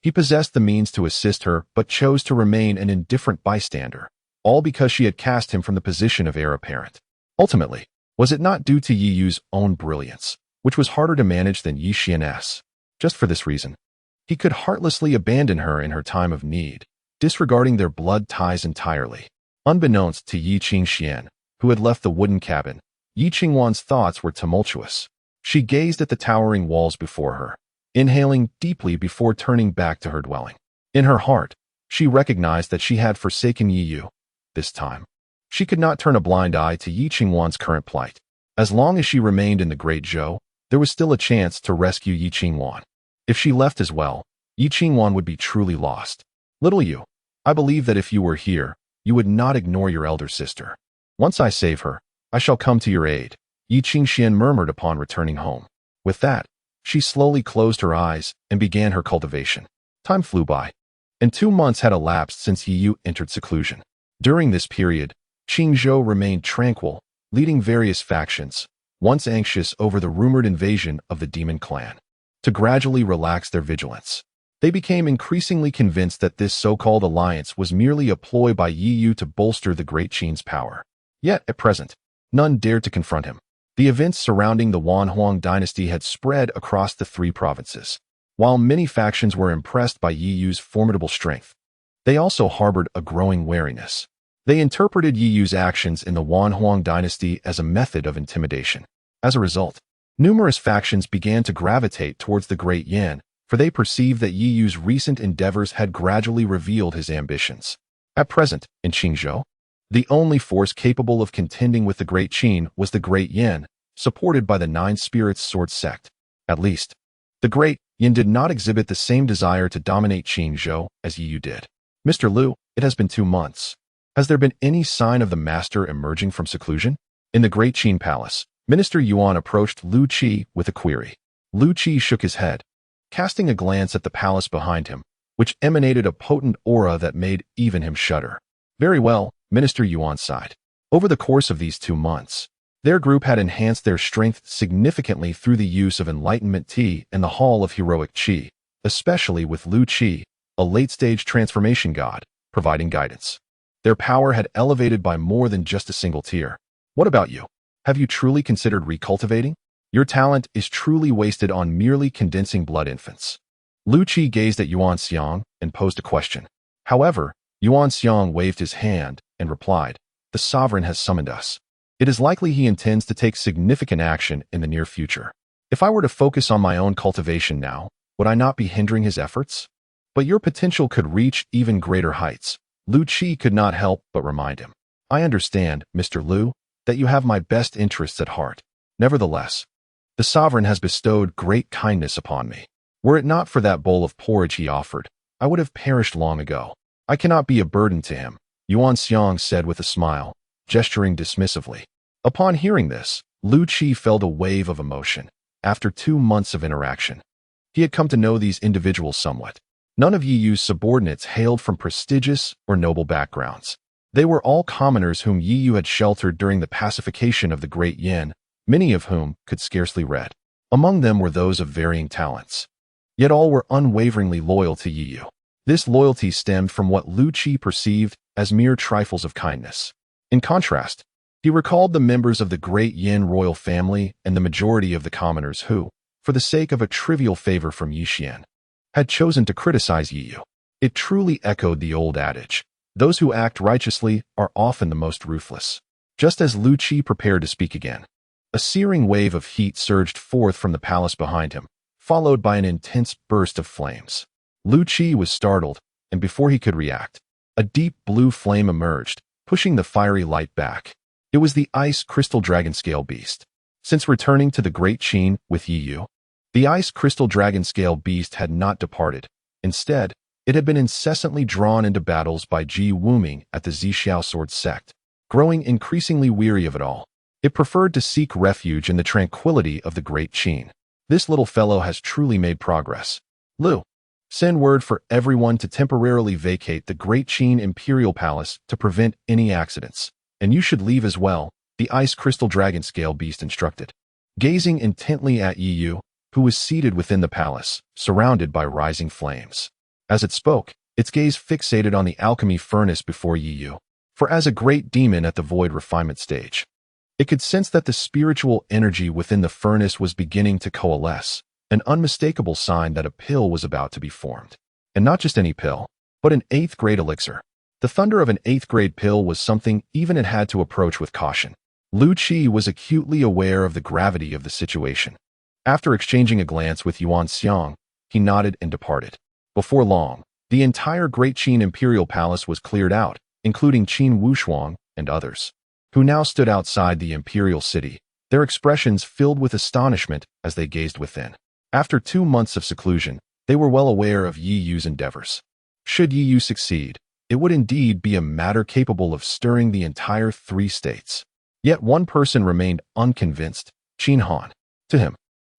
He possessed the means to assist her but chose to remain an indifferent bystander, all because she had cast him from the position of heir apparent. Ultimately, was it not due to Yi Yu's own brilliance, which was harder to manage than Yi Xian's? Just for this reason, he could heartlessly abandon her in her time of need, disregarding their blood ties entirely. Unbeknownst to Yi Qingxian, who had left the wooden cabin, Yi Qingwan's thoughts were tumultuous. She gazed at the towering walls before her, inhaling deeply before turning back to her dwelling. In her heart, she recognized that she had forsaken Yi Yu. This time, she could not turn a blind eye to Yi Qingwan's current plight. As long as she remained in the Great Zhou, there was still a chance to rescue Yi Qingwan. If she left as well, Yi Qingwan would be truly lost. Little Yu, I believe that if you were here, you would not ignore your elder sister. Once I save her, I shall come to your aid, Yi Qingxian murmured upon returning home. With that, she slowly closed her eyes and began her cultivation. Time flew by, and 2 months had elapsed since Yi Yu entered seclusion. During this period, Qingzhou remained tranquil, leading various factions, once anxious over the rumored invasion of the demon clan, to gradually relax their vigilance. They became increasingly convinced that this so-called alliance was merely a ploy by Yi Yu to bolster the Great Qin's power. Yet, at present, none dared to confront him. The events surrounding the Wanhuang dynasty had spread across the 3 provinces. While many factions were impressed by Yi Yu's formidable strength, they also harbored a growing wariness. They interpreted Yi Yu's actions in the Wanhuang dynasty as a method of intimidation. As a result, numerous factions began to gravitate towards the Great Yan, for they perceived that Yi Yu's recent endeavors had gradually revealed his ambitions. At present, in Qingzhou, the only force capable of contending with the Great Qin was the Great Yan, supported by the 9 Spirits Sword sect. At least, the Great Yan did not exhibit the same desire to dominate Qingzhou as Yi Yu did. Mr. Liu, it has been 2 months. Has there been any sign of the master emerging from seclusion? In the Great Qin Palace, Minister Yuan approached Lu Qi with a query. Lu Qi shook his head, casting a glance at the palace behind him, which emanated a potent aura that made even him shudder. Very well, Minister Yuan sighed. Over the course of these 2 months, their group had enhanced their strength significantly through the use of Enlightenment Tea and the Hall of Heroic Qi, especially with Lu Qi, a late-stage transformation god, providing guidance. Their power had elevated by more than just a single tier. What about you? Have you truly considered recultivating? Your talent is truly wasted on merely condensing blood infants. Lu Qi gazed at Yuan Xiang and posed a question. However, Yuan Xiang waved his hand and replied, "The sovereign has summoned us. It is likely he intends to take significant action in the near future. If I were to focus on my own cultivation now, would I not be hindering his efforts? But your potential could reach even greater heights." Lu Qi could not help but remind him. "I understand, Mr. Liu, that you have my best interests at heart. Nevertheless, the sovereign has bestowed great kindness upon me. Were it not for that bowl of porridge he offered, I would have perished long ago. I cannot be a burden to him," Yuan Xiang said with a smile, gesturing dismissively. Upon hearing this, Lu Qi felt a wave of emotion. After 2 months of interaction, he had come to know these individuals somewhat. None of Yi Yu's subordinates hailed from prestigious or noble backgrounds. They were all commoners whom Yi Yu had sheltered during the pacification of the Great Yan, many of whom could scarcely read. Among them were those of varying talents. Yet all were unwaveringly loyal to Yi Yu. This loyalty stemmed from what Lu Qi perceived as mere trifles of kindness. In contrast, he recalled the members of the Great Yan royal family and the majority of the commoners who, for the sake of a trivial favor from Yi Xian, had chosen to criticize Yi Yu. It truly echoed the old adage, "Those who act righteously are often the most ruthless." Just as Lu Qi prepared to speak again, a searing wave of heat surged forth from the palace behind him, followed by an intense burst of flames. Lu Qi was startled, and before he could react, a deep blue flame emerged, pushing the fiery light back. It was the ice crystal dragon scale beast. Since returning to the Great Qin with Yi Yu, the ice crystal dragon scale beast had not departed. Instead, it had been incessantly drawn into battles by Ji Wuming at the Zixiao Sword sect. Growing increasingly weary of it all, it preferred to seek refuge in the tranquility of the Great Qin. This little fellow has truly made progress. Lu, send word for everyone to temporarily vacate the Great Qin Imperial Palace to prevent any accidents. And you should leave as well, the ice crystal dragon scale beast instructed. Gazing intently at Yi Yu, who was seated within the palace, surrounded by rising flames. As it spoke, its gaze fixated on the alchemy furnace before Yi Yu. For as a great demon at the void refinement stage, it could sense that the spiritual energy within the furnace was beginning to coalesce, an unmistakable sign that a pill was about to be formed. And not just any pill, but an 8th grade elixir. The thunder of an 8th grade pill was something even it had to approach with caution. Lu Qi was acutely aware of the gravity of the situation. After exchanging a glance with Yuan Xiang, he nodded and departed. Before long, the entire Great Qin Imperial Palace was cleared out, including Qin Wushuang and others, who now stood outside the imperial city, their expressions filled with astonishment as they gazed within. After 2 months of seclusion, they were well aware of Yi Yu's endeavors. Should Yi Yu succeed, it would indeed be a matter capable of stirring the entire 3 states. Yet one person remained unconvinced, Qin Han. To him,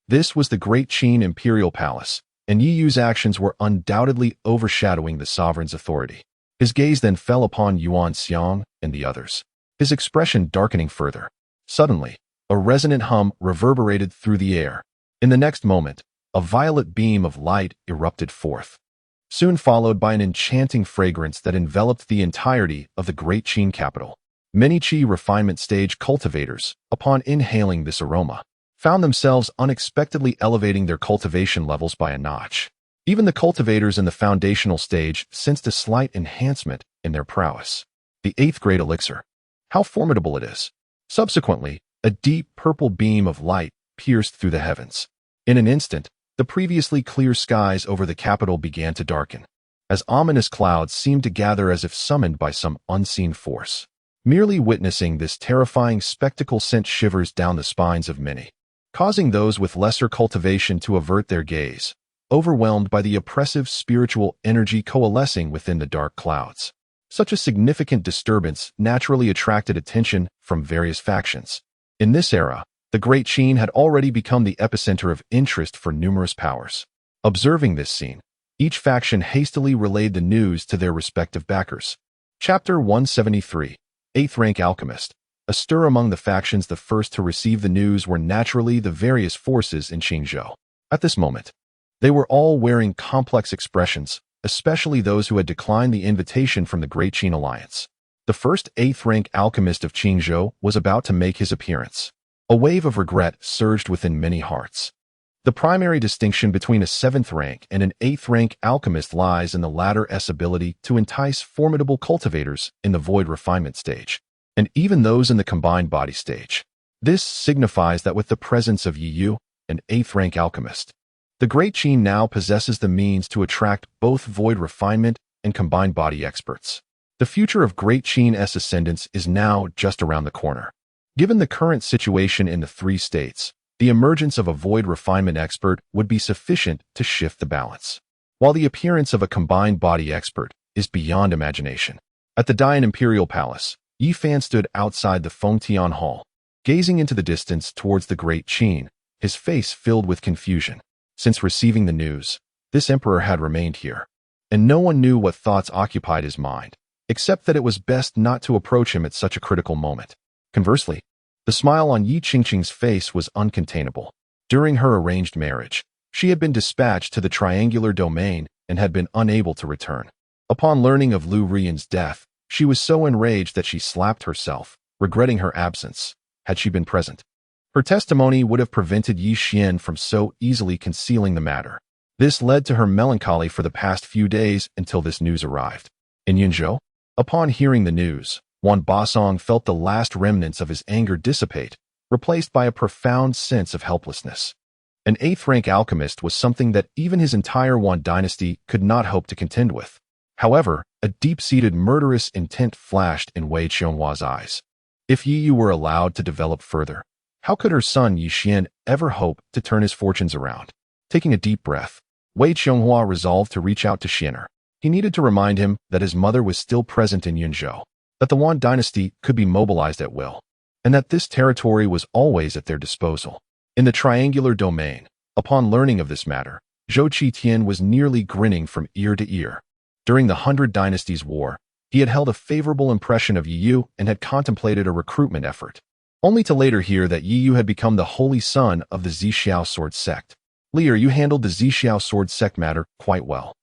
this was the Great Qin Imperial Palace, and Yi Yu's actions were undoubtedly overshadowing the sovereign's authority. His gaze then fell upon Yuan Xiang and the others, his expression darkening further. Suddenly, a resonant hum reverberated through the air. In the next moment, a violet beam of light erupted forth, soon followed by an enchanting fragrance that enveloped the entirety of the Great Qin capital. Many Qi refinement stage cultivators, upon inhaling this aroma, found themselves unexpectedly elevating their cultivation levels by a notch. Even the cultivators in the foundational stage sensed a slight enhancement in their prowess. The 8th grade elixir. How formidable it is! Subsequently, a deep purple beam of light pierced through the heavens. In an instant, the previously clear skies over the capital began to darken, as ominous clouds seemed to gather as if summoned by some unseen force. Merely witnessing this terrifying spectacle sent shivers down the spines of many, causing those with lesser cultivation to avert their gaze, overwhelmed by the oppressive spiritual energy coalescing within the dark clouds. Such a significant disturbance naturally attracted attention from various factions. In this era, the Great Qin had already become the epicenter of interest for numerous powers. Observing this scene, each faction hastily relayed the news to their respective backers. Chapter 173, 8th Rank Alchemist. A stir among the factions. The first to receive the news were naturally the various forces in Qingzhou. At this moment, they were all wearing complex expressions, especially those who had declined the invitation from the Great Qin Alliance. The first 8th Rank Alchemist of Qingzhou was about to make his appearance. A wave of regret surged within many hearts. The primary distinction between a 7th rank and an 8th rank alchemist lies in the latter's ability to entice formidable cultivators in the void refinement stage, and even those in the combined body stage. This signifies that with the presence of Yi Yu, an 8th rank alchemist, the Great Qin now possesses the means to attract both void refinement and combined body experts. The future of Great Qin's ascendance is now just around the corner. Given the current situation in the 3 states, the emergence of a void refinement expert would be sufficient to shift the balance, while the appearance of a combined body expert is beyond imagination. At the Dian Imperial Palace, Yi Fan stood outside the Fengtian Hall, gazing into the distance towards the Great Qin, his face filled with confusion. Since receiving the news, this emperor had remained here, and no one knew what thoughts occupied his mind, except that it was best not to approach him at such a critical moment. Conversely, the smile on Yi Qingqing's face was uncontainable. During her arranged marriage, she had been dispatched to the triangular domain and had been unable to return. Upon learning of Lu Rian's death, she was so enraged that she slapped herself, regretting her absence. Had she been present, her testimony would have prevented Yi Xian from so easily concealing the matter. This led to her melancholy for the past few days until this news arrived. In Yunzhou, upon hearing the news, Wan Basong felt the last remnants of his anger dissipate, replaced by a profound sense of helplessness. An 8th rank alchemist was something that even his entire Wan dynasty could not hope to contend with. However, a deep-seated murderous intent flashed in Wei Qianhua's eyes. If Yi Yu were allowed to develop further, how could her son Yi Xian ever hope to turn his fortunes around? Taking a deep breath, Wei Qianhua resolved to reach out to Xianer. He needed to remind him that his mother was still present in Yunzhou, that the Wan dynasty could be mobilized at will, and that this territory was always at their disposal. In the triangular domain, upon learning of this matter, Zhou Qitian was nearly grinning from ear to ear. During the 100 Dynasties War, he had held a favorable impression of Yi Yu and had contemplated a recruitment effort, only to later hear that Yi Yu had become the holy son of the Zixiao sword sect. Leader, you handled the Zixiao sword sect matter quite well,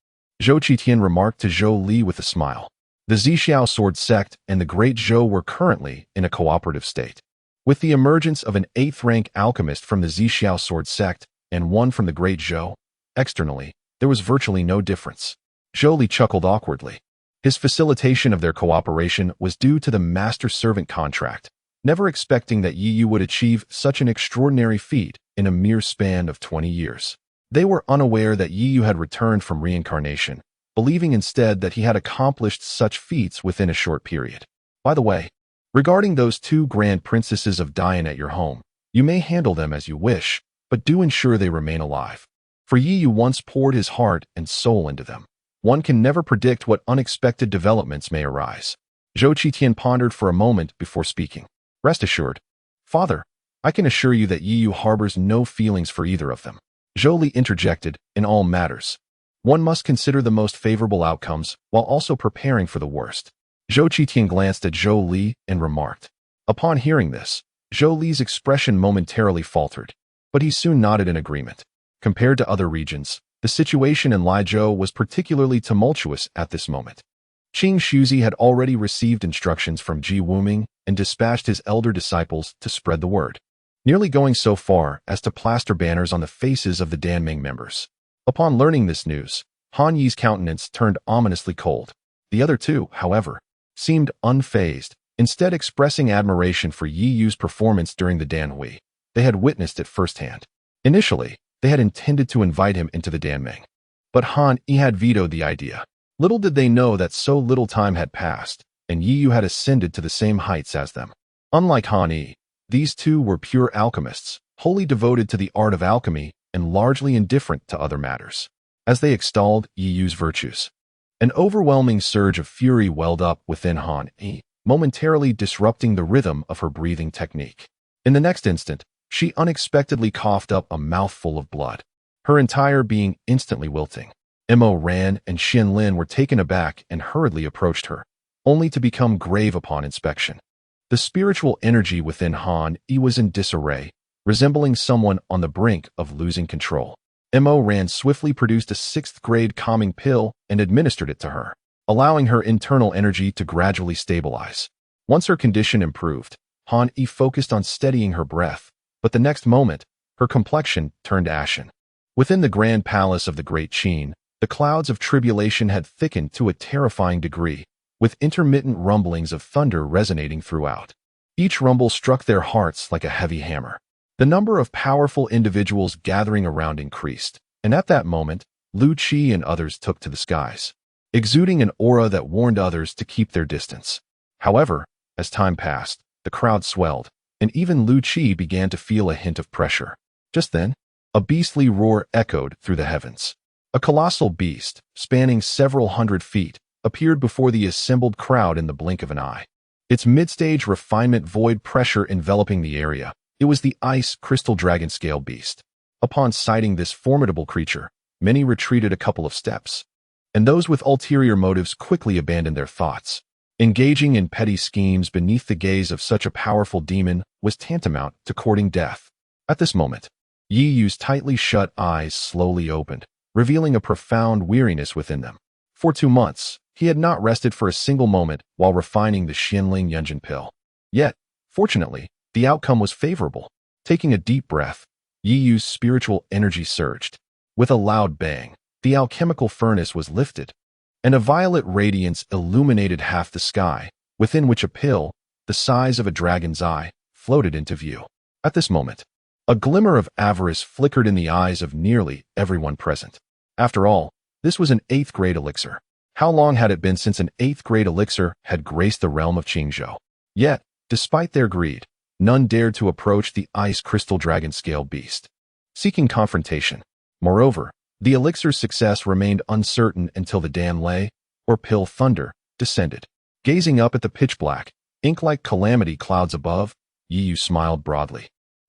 Zhou Qitian remarked to Zhou Li with a smile. The Zixiao sword sect and the Great Zhou were currently in a cooperative state. With the emergence of an 8th rank alchemist from the Zixiao sword sect and one from the Great Zhou, externally, there was virtually no difference. Zhou Li chuckled awkwardly. His facilitation of their cooperation was due to the master-servant contract, never expecting that Yi Yu would achieve such an extraordinary feat in a mere span of 20 years. They were unaware that Yi Yu had returned from reincarnation, believing instead that he had accomplished such feats within a short period. By the way, regarding those two grand princesses of Dian at your home, you may handle them as you wish, but do ensure they remain alive. For Yi Yu once poured his heart and soul into them. One can never predict what unexpected developments may arise. Zhou Qitian pondered for a moment before speaking. Rest assured, Father, I can assure you that Yi Yu harbors no feelings for either of them. Zhou Li interjected, in all matters, one must consider the most favorable outcomes while also preparing for the worst. Zhou Qitian glanced at Zhou Li and remarked. Upon hearing this, Zhou Li's expression momentarily faltered, but he soon nodded in agreement. Compared to other regions, the situation in Lizhou was particularly tumultuous at this moment. Qing Shuzi had already received instructions from Ji Wuming and dispatched his elder disciples to spread the word, nearly going so far as to plaster banners on the faces of the Danming members. Upon learning this news, Han Yi's countenance turned ominously cold. The other two, however, seemed unfazed, instead expressing admiration for Yi Yu's performance during the Danhui. They had witnessed it firsthand. Initially, they had intended to invite him into the Danming, but Han Yi had vetoed the idea. Little did they know that so little time had passed, and Yi Yu had ascended to the same heights as them. Unlike Han Yi, these two were pure alchemists, wholly devoted to the art of alchemy and largely indifferent to other matters. As they extolled Yi Yu's virtues, an overwhelming surge of fury welled up within Han Yi, momentarily disrupting the rhythm of her breathing technique. In the next instant, she unexpectedly coughed up a mouthful of blood, her entire being instantly wilting. Mo Ran and Xin Lin were taken aback and hurriedly approached her, only to become grave upon inspection. The spiritual energy within Han Yi was in disarray, resembling someone on the brink of losing control. Mo Ran swiftly produced a 6th-grade calming pill and administered it to her, allowing her internal energy to gradually stabilize. Once her condition improved, Han Yi focused on steadying her breath, but the next moment, her complexion turned ashen. Within the grand palace of the Great Qin, the clouds of tribulation had thickened to a terrifying degree, with intermittent rumblings of thunder resonating throughout. Each rumble struck their hearts like a heavy hammer. The number of powerful individuals gathering around increased, and at that moment, Lu Qi and others took to the skies, exuding an aura that warned others to keep their distance. However, as time passed, the crowd swelled, and even Lu Qi began to feel a hint of pressure. Just then, a beastly roar echoed through the heavens. A colossal beast, spanning several hundred feet, appeared before the assembled crowd in the blink of an eye. Its mid-stage refinement void pressure enveloping the area. It was the ice crystal dragon scale beast. Upon sighting this formidable creature, many retreated a couple of steps, and those with ulterior motives quickly abandoned their thoughts. Engaging in petty schemes beneath the gaze of such a powerful demon was tantamount to courting death. At this moment, Yi Yu's tightly shut eyes slowly opened, revealing a profound weariness within them. For 2 months, he had not rested for a single moment while refining the Xianling Yunjin pill. Yet, fortunately, the outcome was favorable. Taking a deep breath, Yi Yu's spiritual energy surged. With a loud bang, the alchemical furnace was lifted, and a violet radiance illuminated half the sky, within which a pill, the size of a dragon's eye, floated into view. At this moment, a glimmer of avarice flickered in the eyes of nearly everyone present. After all, this was an 8th-grade elixir. How long had it been since an 8th-grade elixir had graced the realm of Qingzhou? Yet, despite their greed, none dared to approach the ice crystal dragon scale beast, seeking confrontation. Moreover, the elixir's success remained uncertain until the Dan Lei, or pill thunder, descended. Gazing up at the pitch-black, ink-like calamity clouds above, Yi Yu smiled broadly.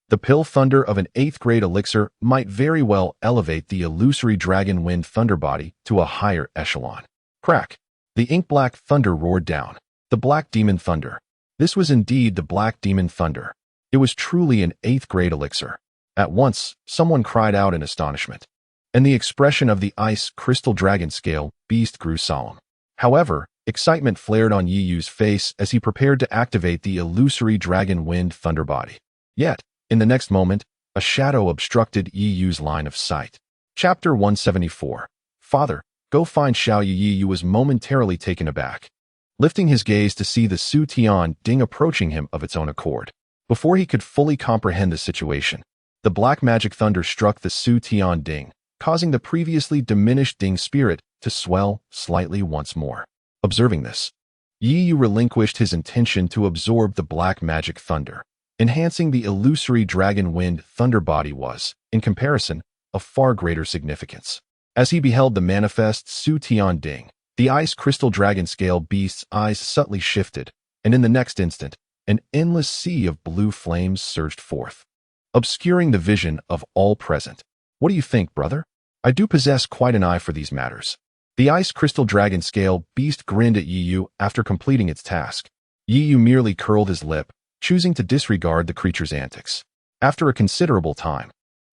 The pill thunder of an 8th-grade elixir might very well elevate the illusory dragon wind thunder body to a higher echelon. Crack! The ink-black thunder roared down. The black demon thunder. This was indeed the black demon thunder. It was truly an 8th-grade elixir. At once, someone cried out in astonishment, and the expression of the ice crystal dragon scale beast grew solemn. However, excitement flared on Yi Yu's face as he prepared to activate the illusory dragon wind thunder body. Yet, in the next moment, a shadow obstructed Yi Yu's line of sight. Chapter 174. Father, go find Xiao Yi. Yi Yu was momentarily taken aback. lifting his gaze to see the Su Tian Ding approaching him of its own accord. Before he could fully comprehend the situation, the black magic thunder struck the Su Tian Ding, causing the previously diminished Ding spirit to swell slightly once more. Observing this, Yi Yu relinquished his intention to absorb the black magic thunder, enhancing the illusory dragon wind thunder body was, in comparison, of far greater significance. As he beheld the manifest Su Tian Ding, the ice crystal dragon scale beast's eyes subtly shifted, and in the next instant, an endless sea of blue flames surged forth, obscuring the vision of all present. What do you think, brother? I do possess quite an eye for these matters. The ice crystal dragon scale beast grinned at Yi Yu after completing its task. Yi Yu merely curled his lip, choosing to disregard the creature's antics. After a considerable time,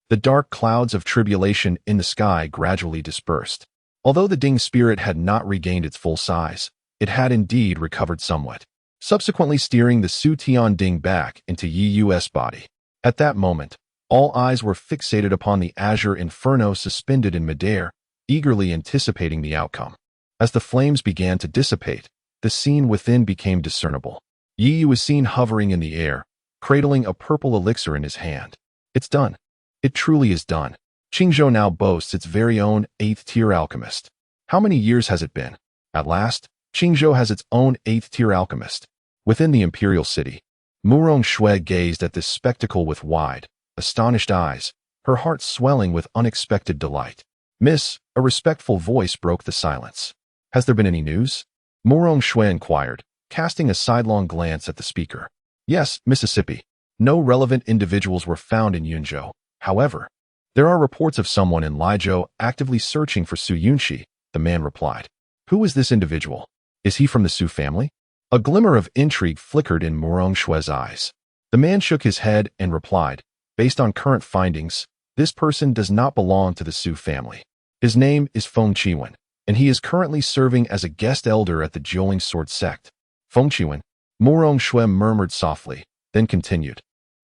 the dark clouds of tribulation in the sky gradually dispersed. Although the Ding spirit had not regained its full size, it had indeed recovered somewhat, subsequently steering the Su Tian Ding back into Yi Yu's body. At that moment, all eyes were fixated upon the azure inferno suspended in midair, eagerly anticipating the outcome. As the flames began to dissipate, the scene within became discernible. Yi Yu was seen hovering in the air, cradling a purple elixir in his hand. It's done. It truly is done. Qingzhou now boasts its very own 8th-tier alchemist. How many years has it been? At last, Qingzhou has its own 8th-tier alchemist. Within the imperial city, Murong Shui gazed at this spectacle with wide, astonished eyes, her heart swelling with unexpected delight. Miss, a respectful voice broke the silence. Has there been any news? Murong Shui inquired, casting a sidelong glance at the speaker. Yes, Mississippi. No relevant individuals were found in Yunzhou. However, there are reports of someone in Lijiao actively searching for Su Yunxi, the man replied. Who is this individual? Is he from the Su family? A glimmer of intrigue flickered in Murong Shui's eyes. The man shook his head and replied, based on current findings, this person does not belong to the Su family. His name is Feng Qiwen, and he is currently serving as a guest elder at the Jiuling Sword sect. Feng Qiwen, Murong Shui murmured softly, then continued.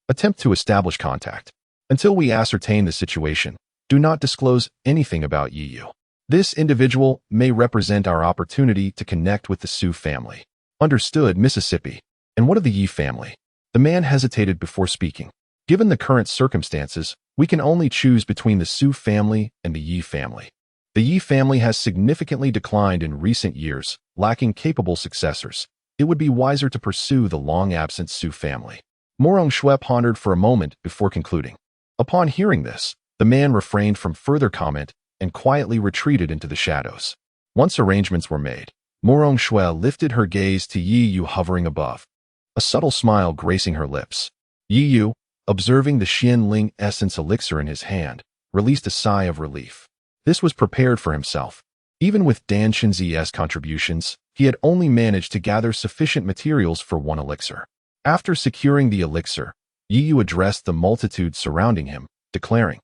Attempt to establish contact. Until we ascertain the situation, do not disclose anything about Yi Yu. This individual may represent our opportunity to connect with the Su family. Understood, Mississippi. And what of the Yi family? The man hesitated before speaking. Given the current circumstances, we can only choose between the Su family and the Yi family. The Yi family has significantly declined in recent years, lacking capable successors. It would be wiser to pursue the long-absent Su family. Murong Shui pondered for a moment before concluding. Upon hearing this, the man refrained from further comment and quietly retreated into the shadows. Once arrangements were made, Murong Shui lifted her gaze to Yi Yu hovering above, a subtle smile gracing her lips. Yi Yu, observing the Xianling essence elixir in his hand, released a sigh of relief. This was prepared for himself. Even with Dan Shinzi's contributions, he had only managed to gather sufficient materials for one elixir. After securing the elixir, Yi Yu addressed the multitude surrounding him, declaring,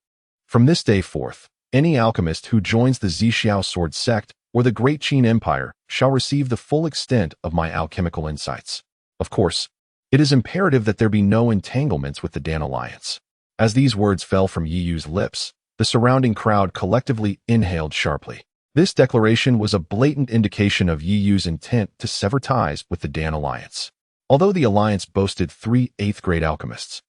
from this day forth, any alchemist who joins the Zixiao Sword sect or the Great Qin Empire shall receive the full extent of my alchemical insights. Of course, it is imperative that there be no entanglements with the Dan Alliance. As these words fell from Yi Yu's lips, the surrounding crowd collectively inhaled sharply. This declaration was a blatant indication of Yi Yu's intent to sever ties with the Dan Alliance. Although the alliance boasted 3 8th-grade alchemists,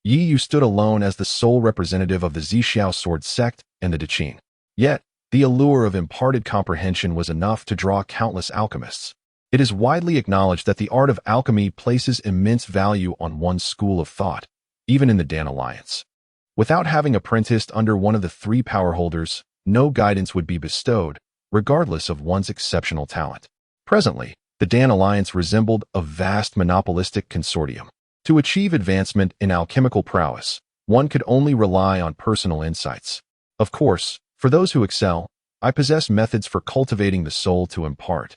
Yi Yu stood alone as the sole representative of the Zixiao Sword sect and the Deqin. Yet, the allure of imparted comprehension was enough to draw countless alchemists. It is widely acknowledged that the art of alchemy places immense value on one's school of thought, even in the Dan Alliance. Without having apprenticed under one of the 3 power holders, no guidance would be bestowed, regardless of one's exceptional talent. Presently, the Dan Alliance resembled a vast monopolistic consortium. To achieve advancement in alchemical prowess, one could only rely on personal insights. Of course, for those who excel, I possess methods for cultivating the soul to impart.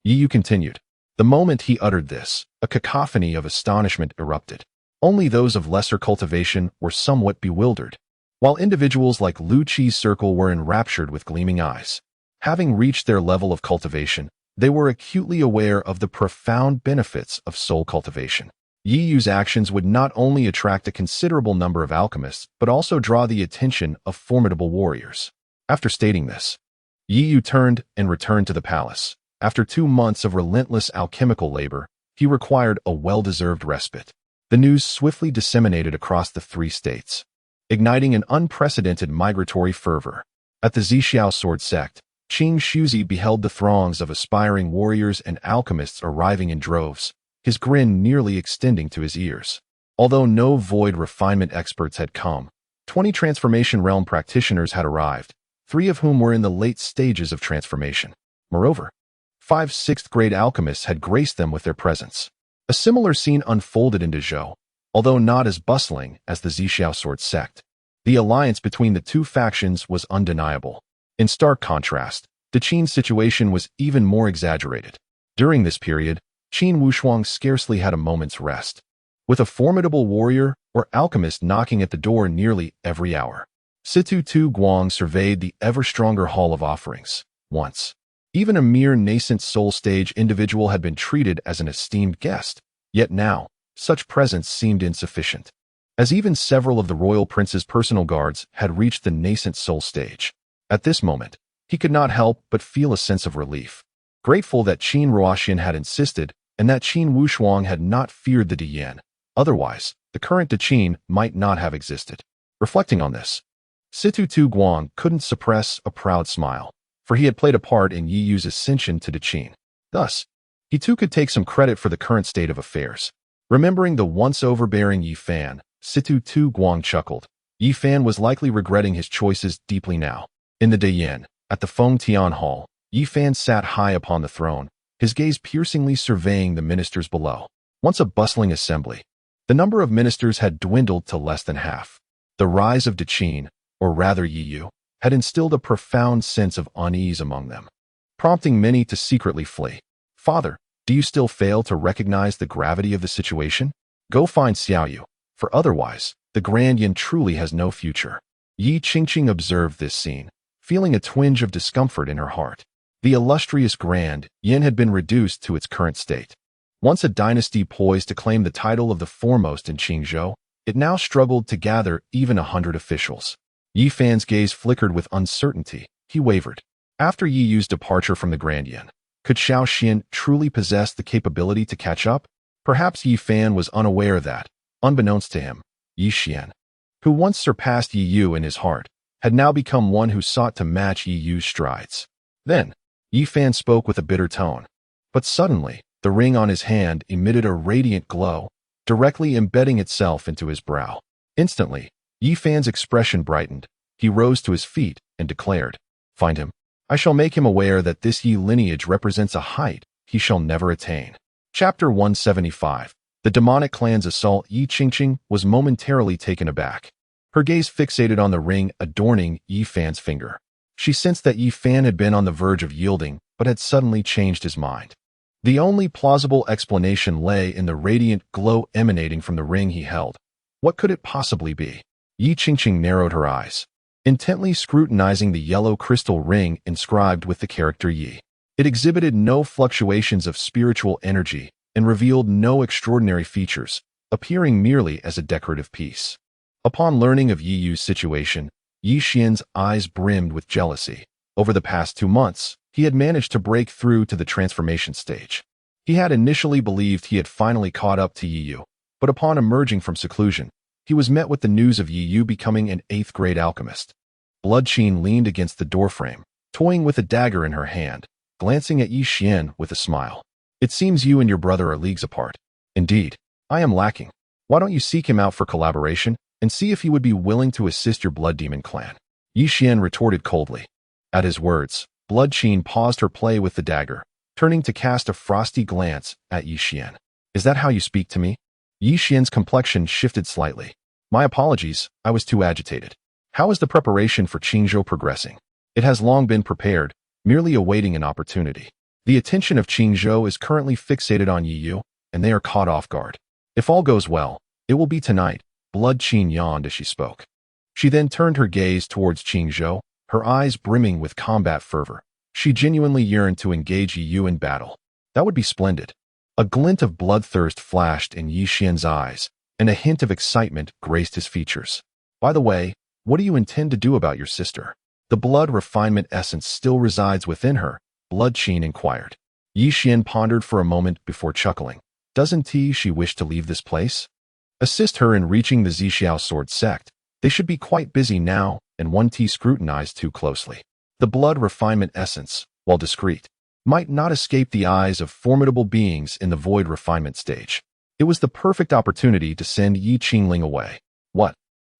Yi Yu continued. The moment he uttered this, a cacophony of astonishment erupted. Only those of lesser cultivation were somewhat bewildered, while individuals like Lu Qi's circle were enraptured with gleaming eyes. Having reached their level of cultivation, they were acutely aware of the profound benefits of soul cultivation. Yi Yu's actions would not only attract a considerable number of alchemists, but also draw the attention of formidable warriors. After stating this, Yi Yu turned and returned to the palace. After 2 months of relentless alchemical labor, he required a well-deserved respite. The news swiftly disseminated across the 3 states, igniting an unprecedented migratory fervor. At the Zixiao sword sect, Qing Shuzi beheld the throngs of aspiring warriors and alchemists arriving in droves, his grin nearly extending to his ears. Although no void refinement experts had come, 20 transformation realm practitioners had arrived, 3 of whom were in the late stages of transformation. Moreover, 5 6th-grade alchemists had graced them with their presence. A similar scene unfolded in Dezhou, although not as bustling as the Zixiao sword sect. The alliance between the 2 factions was undeniable. In stark contrast, Deqin's situation was even more exaggerated. During this period, Qin Wushuang scarcely had a moment's rest, with a formidable warrior or alchemist knocking at the door nearly every hour. Situ Tu Guang surveyed the ever-stronger hall of offerings. Once, even a mere nascent soul-stage individual had been treated as an esteemed guest, yet now, such presence seemed insufficient, as even several of the royal prince's personal guards had reached the nascent soul stage. At this moment, he could not help but feel a sense of relief, grateful that Qin Ruoxian had insisted and that Qin Wushuang had not feared the Diyan. Otherwise, the current Deqin might not have existed. Reflecting on this, Situ Tu Guang couldn't suppress a proud smile, for he had played a part in Yi Yu's ascension to Deqin. Thus, he too could take some credit for the current state of affairs. Remembering the once overbearing Yi Fan, Situ Tu Guang chuckled. Yi Fan was likely regretting his choices deeply now. In the Diyan, at the Feng Tian Hall, Yi Fan sat high upon the throne, his gaze piercingly surveying the ministers below. Once a bustling assembly, the number of ministers had dwindled to less than half. The rise of Deqin, or rather Yi Yu, had instilled a profound sense of unease among them, prompting many to secretly flee. "Father, do you still fail to recognize the gravity of the situation? Go find Xiao Yu, for otherwise, the Grand Yin truly has no future." Yi Qingqing observed this scene, feeling a twinge of discomfort in her heart. The illustrious Grand Yin had been reduced to its current state. Once a dynasty poised to claim the title of the foremost in Qingzhou, it now struggled to gather even 100 officials. Yi Fan's gaze flickered with uncertainty. He wavered. After Yi Yu's departure from the Grand Yin, could Xiao Xian truly possess the capability to catch up? Perhaps Yi Fan was unaware that, unbeknownst to him, Yi Xian, who once surpassed Yi Yu in his heart, had now become one who sought to match Yi Yu's strides. Then, Yi Fan spoke with a bitter tone. But suddenly, the ring on his hand emitted a radiant glow, directly embedding itself into his brow. Instantly, Yi Fan's expression brightened. He rose to his feet and declared, "Find him. I shall make him aware that this Yi lineage represents a height he shall never attain." Chapter 175. The demonic clan's assault. Yi Qingqing was momentarily taken aback, her gaze fixated on the ring adorning Yi Fan's finger. She sensed that Yi Fan had been on the verge of yielding, but had suddenly changed his mind. The only plausible explanation lay in the radiant glow emanating from the ring he held. What could it possibly be? Yi Qingqing narrowed her eyes, intently scrutinizing the yellow crystal ring inscribed with the character Yi. It exhibited no fluctuations of spiritual energy and revealed no extraordinary features, appearing merely as a decorative piece. Upon learning of Yi Yu's situation, Yi Xian's eyes brimmed with jealousy. Over the past 2 months, he had managed to break through to the transformation stage. He had initially believed he had finally caught up to Yi Yu, but upon emerging from seclusion, he was met with the news of Yi Yu becoming an 8th-grade alchemist. Blood Qin leaned against the doorframe, toying with a dagger in her hand, glancing at Yi Xian with a smile. "It seems you and your brother are leagues apart." "Indeed, I am lacking. Why don't you seek him out for collaboration and see if he would be willing to assist your Blood Demon clan?" Yi Xian retorted coldly. At his words, Blood Qin paused her play with the dagger, turning to cast a frosty glance at Yi Xian. "Is that how you speak to me?" Yi Xian's complexion shifted slightly. "My apologies, I was too agitated. How is the preparation for Qingzhou progressing?" "It has long been prepared, merely awaiting an opportunity. The attention of Qingzhou is currently fixated on Yi Yu, and they are caught off guard. If all goes well, it will be tonight." Blood Qin yawned as she spoke. She then turned her gaze towards Qingzhou, her eyes brimming with combat fervor. She genuinely yearned to engage Yi Yu in battle. That would be splendid. A glint of bloodthirst flashed in Yi Xian's eyes, and a hint of excitement graced his features. "By the way, what do you intend to do about your sister? The blood refinement essence still resides within her?" Blood Qin inquired. Yi Xian pondered for a moment before chuckling. Doesn't she wish to leave this place? Assist her in reaching the Zixiao sword sect. They should be quite busy now, and 1T scrutinized too closely. The blood refinement essence, while discreet, might not escape the eyes of formidable beings in the void refinement stage. It was the perfect opportunity to send Yi Qingling away. What?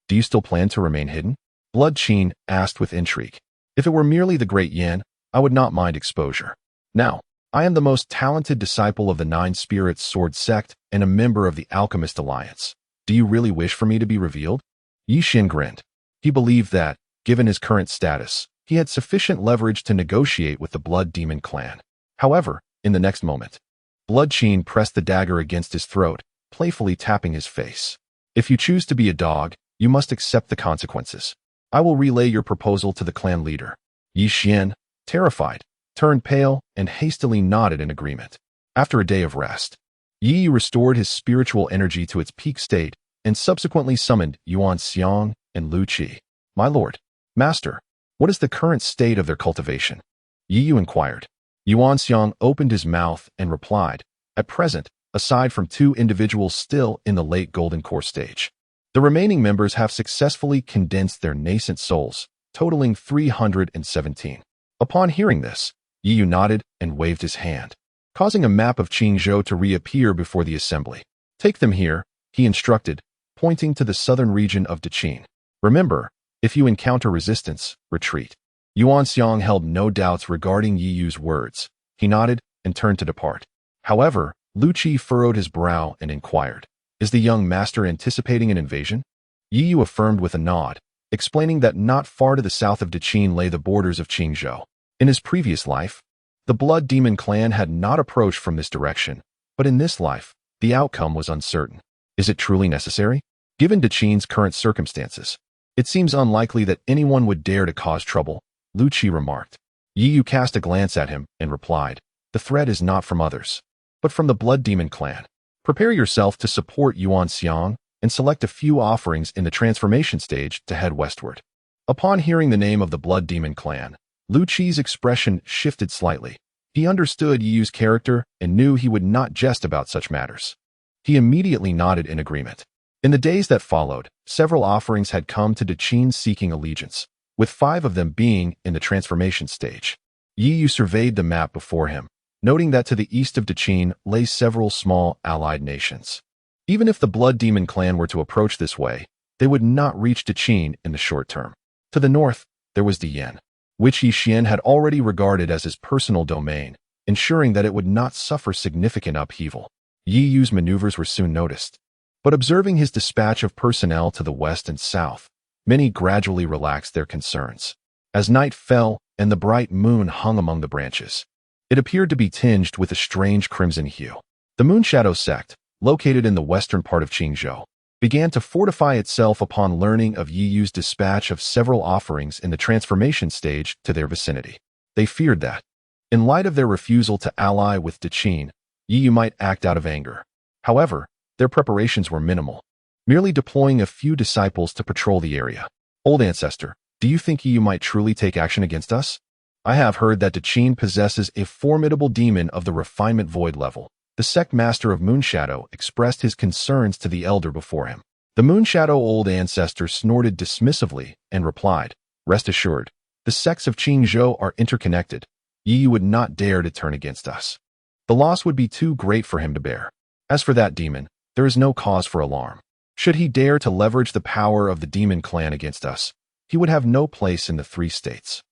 Do you still plan to remain hidden? Blood Qin asked with intrigue. If it were merely the Great Yan, I would not mind exposure. Now, I am the most talented disciple of the Nine Spirits Sword Sect and a member of the Alchemist Alliance. Do you really wish for me to be revealed? Yi Xin grinned. He believed that, given his current status, he had sufficient leverage to negotiate with the Blood Demon clan. However, in the next moment, Blood Qin pressed the dagger against his throat, playfully tapping his face. If you choose to be a dog, you must accept the consequences. I will relay your proposal to the clan leader. Yi Xian, terrified, turned pale and hastily nodded in agreement. After a day of rest, Yi restored his spiritual energy to its peak state and subsequently summoned Yuan Xiang and Lu Qi. My lord, master, what is the current state of their cultivation? Yi inquired. Yuan Xiang opened his mouth and replied, at present, aside from 2 individuals still in the late golden core stage, the remaining members have successfully condensed their nascent souls, totaling 317. Upon hearing this, Yi nodded and waved his hand, causing a map of Qingzhou to reappear before the assembly. Take them here, he instructed, pointing to the southern region of Deqin. Remember, if you encounter resistance, retreat. Yuan Xiang held no doubts regarding Yi Yu's words. He nodded and turned to depart. However, Lu Qi furrowed his brow and inquired, is the young master anticipating an invasion? Yi Yu affirmed with a nod, explaining that not far to the south of Deqin lay the borders of Qingzhou. In his previous life, the Blood Demon clan had not approached from this direction, but in this life, the outcome was uncertain. Is it truly necessary? Given Deqin's current circumstances, it seems unlikely that anyone would dare to cause trouble, Lu Qi remarked. Yi Yu cast a glance at him and replied, the threat is not from others, but from the Blood Demon clan. Prepare yourself to support Yuan Xiang and select a few offerings in the transformation stage to head westward. Upon hearing the name of the Blood Demon clan, Lu Qi's expression shifted slightly. He understood Yi Yu's character and knew he would not jest about such matters. He immediately nodded in agreement. In the days that followed, several offerings had come to Deqin seeking allegiance, with 5 of them being in the transformation stage. Yi Yu surveyed the map before him, noting that to the east of Deqin lay several small allied nations. Even if the Blood Demon clan were to approach this way, they would not reach Deqin in the short term. To the north, there was Diyan, which Yi Xian had already regarded as his personal domain, ensuring that it would not suffer significant upheaval. Yi Yu's maneuvers were soon noticed, but observing his dispatch of personnel to the west and south, many gradually relaxed their concerns. As night fell and the bright moon hung among the branches, it appeared to be tinged with a strange crimson hue. The Moonshadow sect, located in the western part of Qingzhou, began to fortify itself upon learning of Yi Yu's dispatch of several offerings in the transformation stage to their vicinity. They feared that, in light of their refusal to ally with Deqin, Yi Yu might act out of anger. However, their preparations were minimal, merely deploying a few disciples to patrol the area. Old Ancestor, do you think Yi Yu might truly take action against us? I have heard that Deqin possesses a formidable demon of the refinement void level. The sect master of Moonshadow expressed his concerns to the elder before him. The Moonshadow Old Ancestor snorted dismissively and replied, rest assured, the sects of Qingzhou are interconnected. Yi Yu would not dare to turn against us. The loss would be too great for him to bear. As for that demon, there is no cause for alarm. Should he dare to leverage the power of the demon clan against us, he would have no place in the 3 states.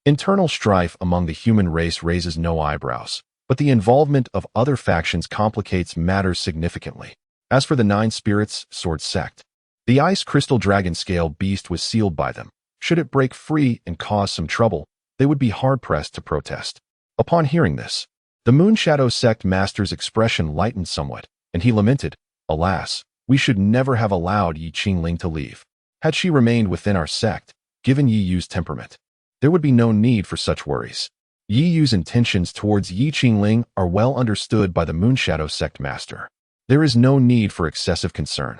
Internal strife among the human race raises no eyebrows, but the involvement of other factions complicates matters significantly. As for the 9 Spirits Sword sect, the Ice Crystal Dragon Scale beast was sealed by them. Should it break free and cause some trouble, they would be hard-pressed to protest. Upon hearing this, the Moonshadow sect master's expression lightened somewhat, and he lamented, alas, we should never have allowed Yi Qingling to leave. Had she remained within our sect, given Yi Yu's temperament, there would be no need for such worries. Yi Yu's intentions towards Yi Qingling are well understood by the Moonshadow sect master. There is no need for excessive concern.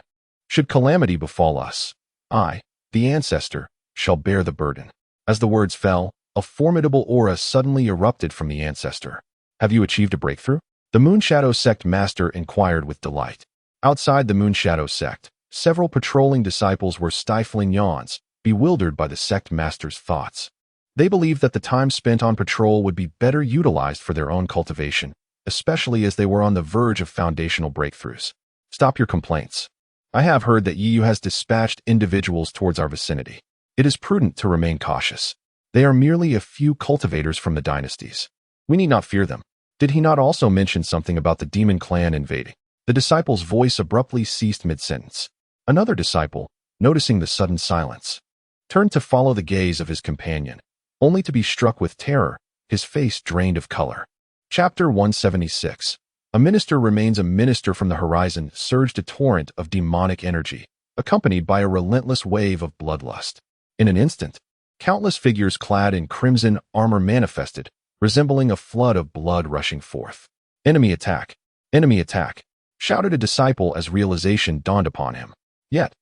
Should calamity befall us, I, the ancestor, shall bear the burden. As the words fell, a formidable aura suddenly erupted from the ancestor. Have you achieved a breakthrough? The Moonshadow Sect Master inquired with delight. Outside the Moonshadow Sect, several patrolling disciples were stifling yawns, bewildered by the Sect Master's thoughts. They believed that the time spent on patrol would be better utilized for their own cultivation, especially as they were on the verge of foundational breakthroughs. Stop your complaints. I have heard that Yu has dispatched individuals towards our vicinity. It is prudent to remain cautious. They are merely a few cultivators from the dynasties. We need not fear them. Did he not also mention something about the demon clan invading? The disciple's voice abruptly ceased mid-sentence. Another disciple, noticing the sudden silence, turned to follow the gaze of his companion, only to be struck with terror, his face drained of color. Chapter 176. A minister remains a minister. From the horizon surged a torrent of demonic energy, accompanied by a relentless wave of bloodlust. In an instant, countless figures clad in crimson armor manifested, resembling a flood of blood rushing forth. Enemy attack! Enemy attack! Shouted a disciple as realization dawned upon him. Yet,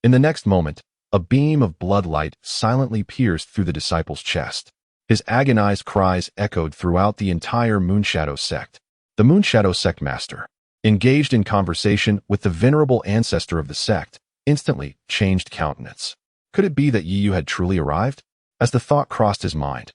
in the next moment, a beam of blood light silently pierced through the disciple's chest. His agonized cries echoed throughout the entire Moonshadow Sect. The Moonshadow Sect Master, engaged in conversation with the venerable ancestor of the sect, instantly changed countenance. Could it be that Yu had truly arrived? As the thought crossed his mind,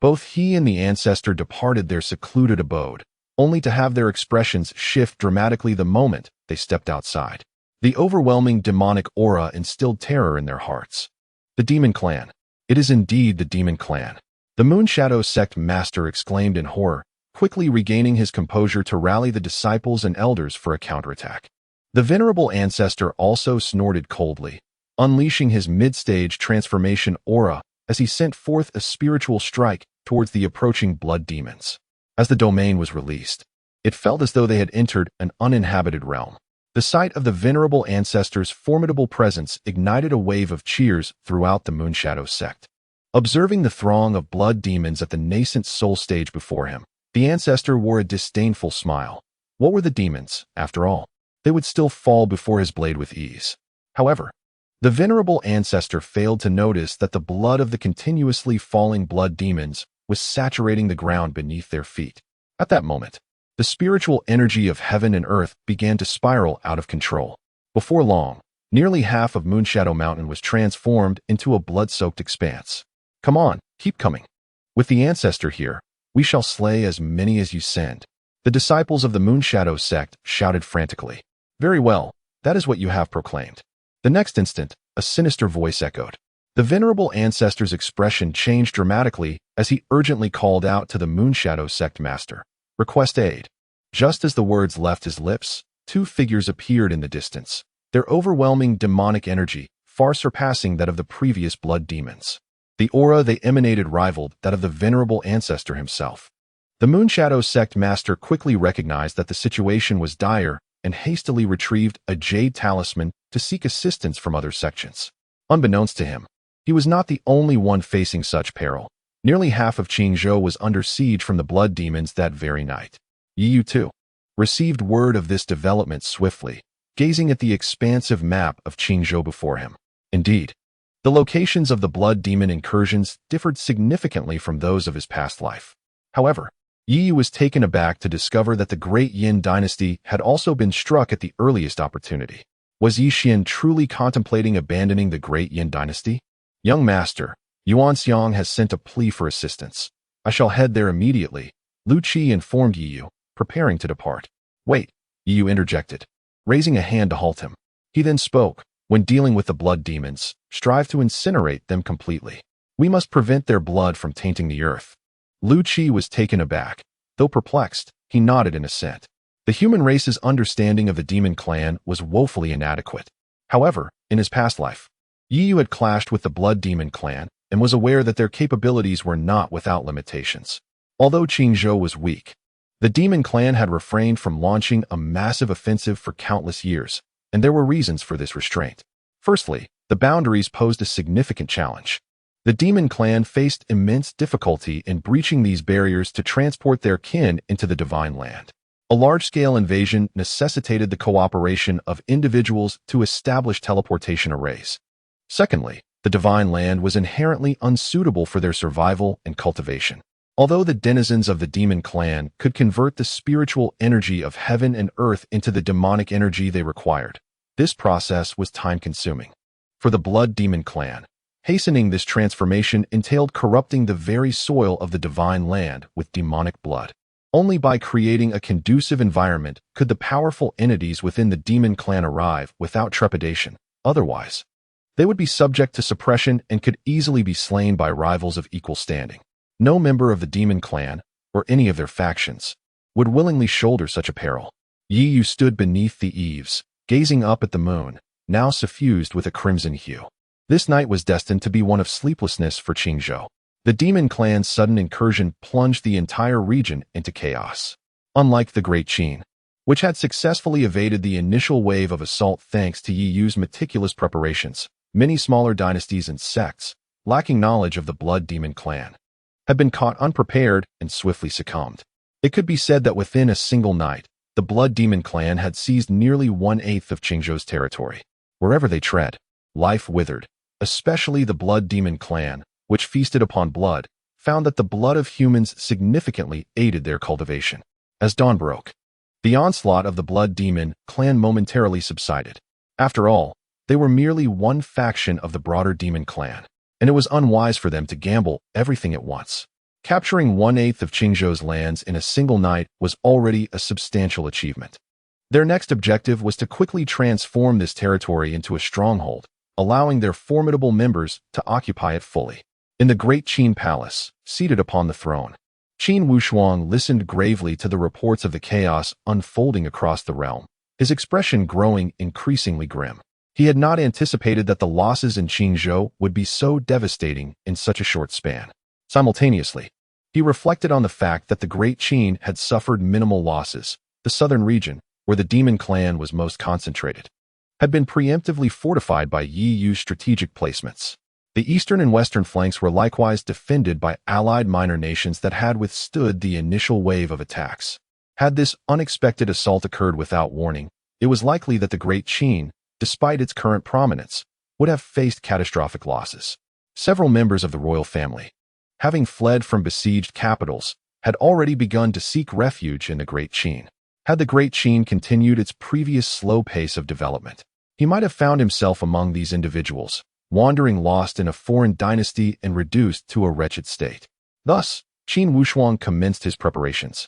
both he and the ancestor departed their secluded abode, only to have their expressions shift dramatically the moment they stepped outside. The overwhelming demonic aura instilled terror in their hearts. The Demon Clan. It is indeed the Demon Clan. The Moonshadow Sect Master exclaimed in horror, quickly regaining his composure to rally the disciples and elders for a counterattack. The venerable ancestor also snorted coldly, unleashing his mid-stage transformation aura as he sent forth a spiritual strike towards the approaching blood demons. As the domain was released, it felt as though they had entered an uninhabited realm. The sight of the venerable ancestor's formidable presence ignited a wave of cheers throughout the Moonshadow Sect. Observing the throng of blood demons at the nascent soul stage before him, the ancestor wore a disdainful smile. What were the demons, after all? They would still fall before his blade with ease. However, the venerable ancestor failed to notice that the blood of the continuously falling blood demons was saturating the ground beneath their feet. At that moment, the spiritual energy of heaven and earth began to spiral out of control. Before long, nearly half of Moonshadow Mountain was transformed into a blood-soaked expanse. Come on, keep coming. With the ancestor here, we shall slay as many as you send. The disciples of the Moonshadow Sect shouted frantically. Very well, that is what you have proclaimed. The next instant, a sinister voice echoed. The venerable ancestor's expression changed dramatically as he urgently called out to the Moonshadow Sect Master. Request aid. Just as the words left his lips, two figures appeared in the distance, their overwhelming demonic energy far surpassing that of the previous blood demons. The aura they emanated rivaled that of the venerable ancestor himself. The Moonshadow Sect Master quickly recognized that the situation was dire and hastily retrieved a jade talisman to seek assistance from other sections. Unbeknownst to him, he was not the only one facing such peril. Nearly half of Qingzhou was under siege from the blood demons that very night. Yu, too, received word of this development swiftly, gazing at the expansive map of Qingzhou before him. Indeed, the locations of the blood demon incursions differed significantly from those of his past life. However, Yi was taken aback to discover that the Great Yin dynasty had also been struck at the earliest opportunity. Was Yi Xian truly contemplating abandoning the Great Yin dynasty? Young master, Yuan Xiang has sent a plea for assistance. I shall head there immediately, Lu Qi informed Yi, preparing to depart. Wait, Yi interjected, raising a hand to halt him. He then spoke, when dealing with the blood demons, strive to incinerate them completely. We must prevent their blood from tainting the earth. Lu Qi was taken aback. Though perplexed, he nodded in assent. The human race's understanding of the demon clan was woefully inadequate. However, in his past life, Yi had clashed with the blood demon clan and was aware that their capabilities were not without limitations. Although Qingzhou was weak, the demon clan had refrained from launching a massive offensive for countless years, and there were reasons for this restraint. Firstly, the boundaries posed a significant challenge. The demon clan faced immense difficulty in breaching these barriers to transport their kin into the divine land. A large-scale invasion necessitated the cooperation of individuals to establish teleportation arrays. Secondly, the divine land was inherently unsuitable for their survival and cultivation. Although the denizens of the demon clan could convert the spiritual energy of heaven and earth into the demonic energy they required, this process was time-consuming. For the Blood Demon clan, hastening this transformation entailed corrupting the very soil of the divine land with demonic blood. Only by creating a conducive environment could the powerful entities within the demon clan arrive without trepidation. Otherwise, they would be subject to suppression and could easily be slain by rivals of equal standing. No member of the demon clan, or any of their factions, would willingly shoulder such a peril. Yi Yu stood beneath the eaves, gazing up at the moon, now suffused with a crimson hue. This night was destined to be one of sleeplessness for Qingzhou. The demon clan's sudden incursion plunged the entire region into chaos. Unlike the Great Qin, which had successfully evaded the initial wave of assault thanks to Yi Yu's meticulous preparations, many smaller dynasties and sects, lacking knowledge of the Blood Demon clan, had been caught unprepared and swiftly succumbed. It could be said that within a single night, the Blood Demon clan had seized nearly 1/8 of Qingzhou's territory. Wherever they tread, life withered, especially the Blood Demon clan, which feasted upon blood, found that the blood of humans significantly aided their cultivation. As dawn broke, the onslaught of the Blood Demon clan momentarily subsided. After all, they were merely one faction of the broader demon clan, and it was unwise for them to gamble everything at once. Capturing 1/8 of Qingzhou's lands in a single night was already a substantial achievement. Their next objective was to quickly transform this territory into a stronghold, allowing their formidable members to occupy it fully. In the Great Qin Palace, seated upon the throne, Qin Wushuang listened gravely to the reports of the chaos unfolding across the realm, his expression growing increasingly grim. He had not anticipated that the losses in Qingzhou would be so devastating in such a short span. Simultaneously, he reflected on the fact that the Great Qin had suffered minimal losses. The southern region, where the demon clan was most concentrated, had been preemptively fortified by Yi Yu's strategic placements. The eastern and western flanks were likewise defended by allied minor nations that had withstood the initial wave of attacks. Had this unexpected assault occurred without warning, it was likely that the Great Qin, despite its current prominence, would have faced catastrophic losses. Several members of the royal family, having fled from besieged capitals, had already begun to seek refuge in the Great Qin. Had the Great Qin continued its previous slow pace of development, he might have found himself among these individuals, wandering lost in a foreign dynasty and reduced to a wretched state. Thus, Qin Wushuang commenced his preparations,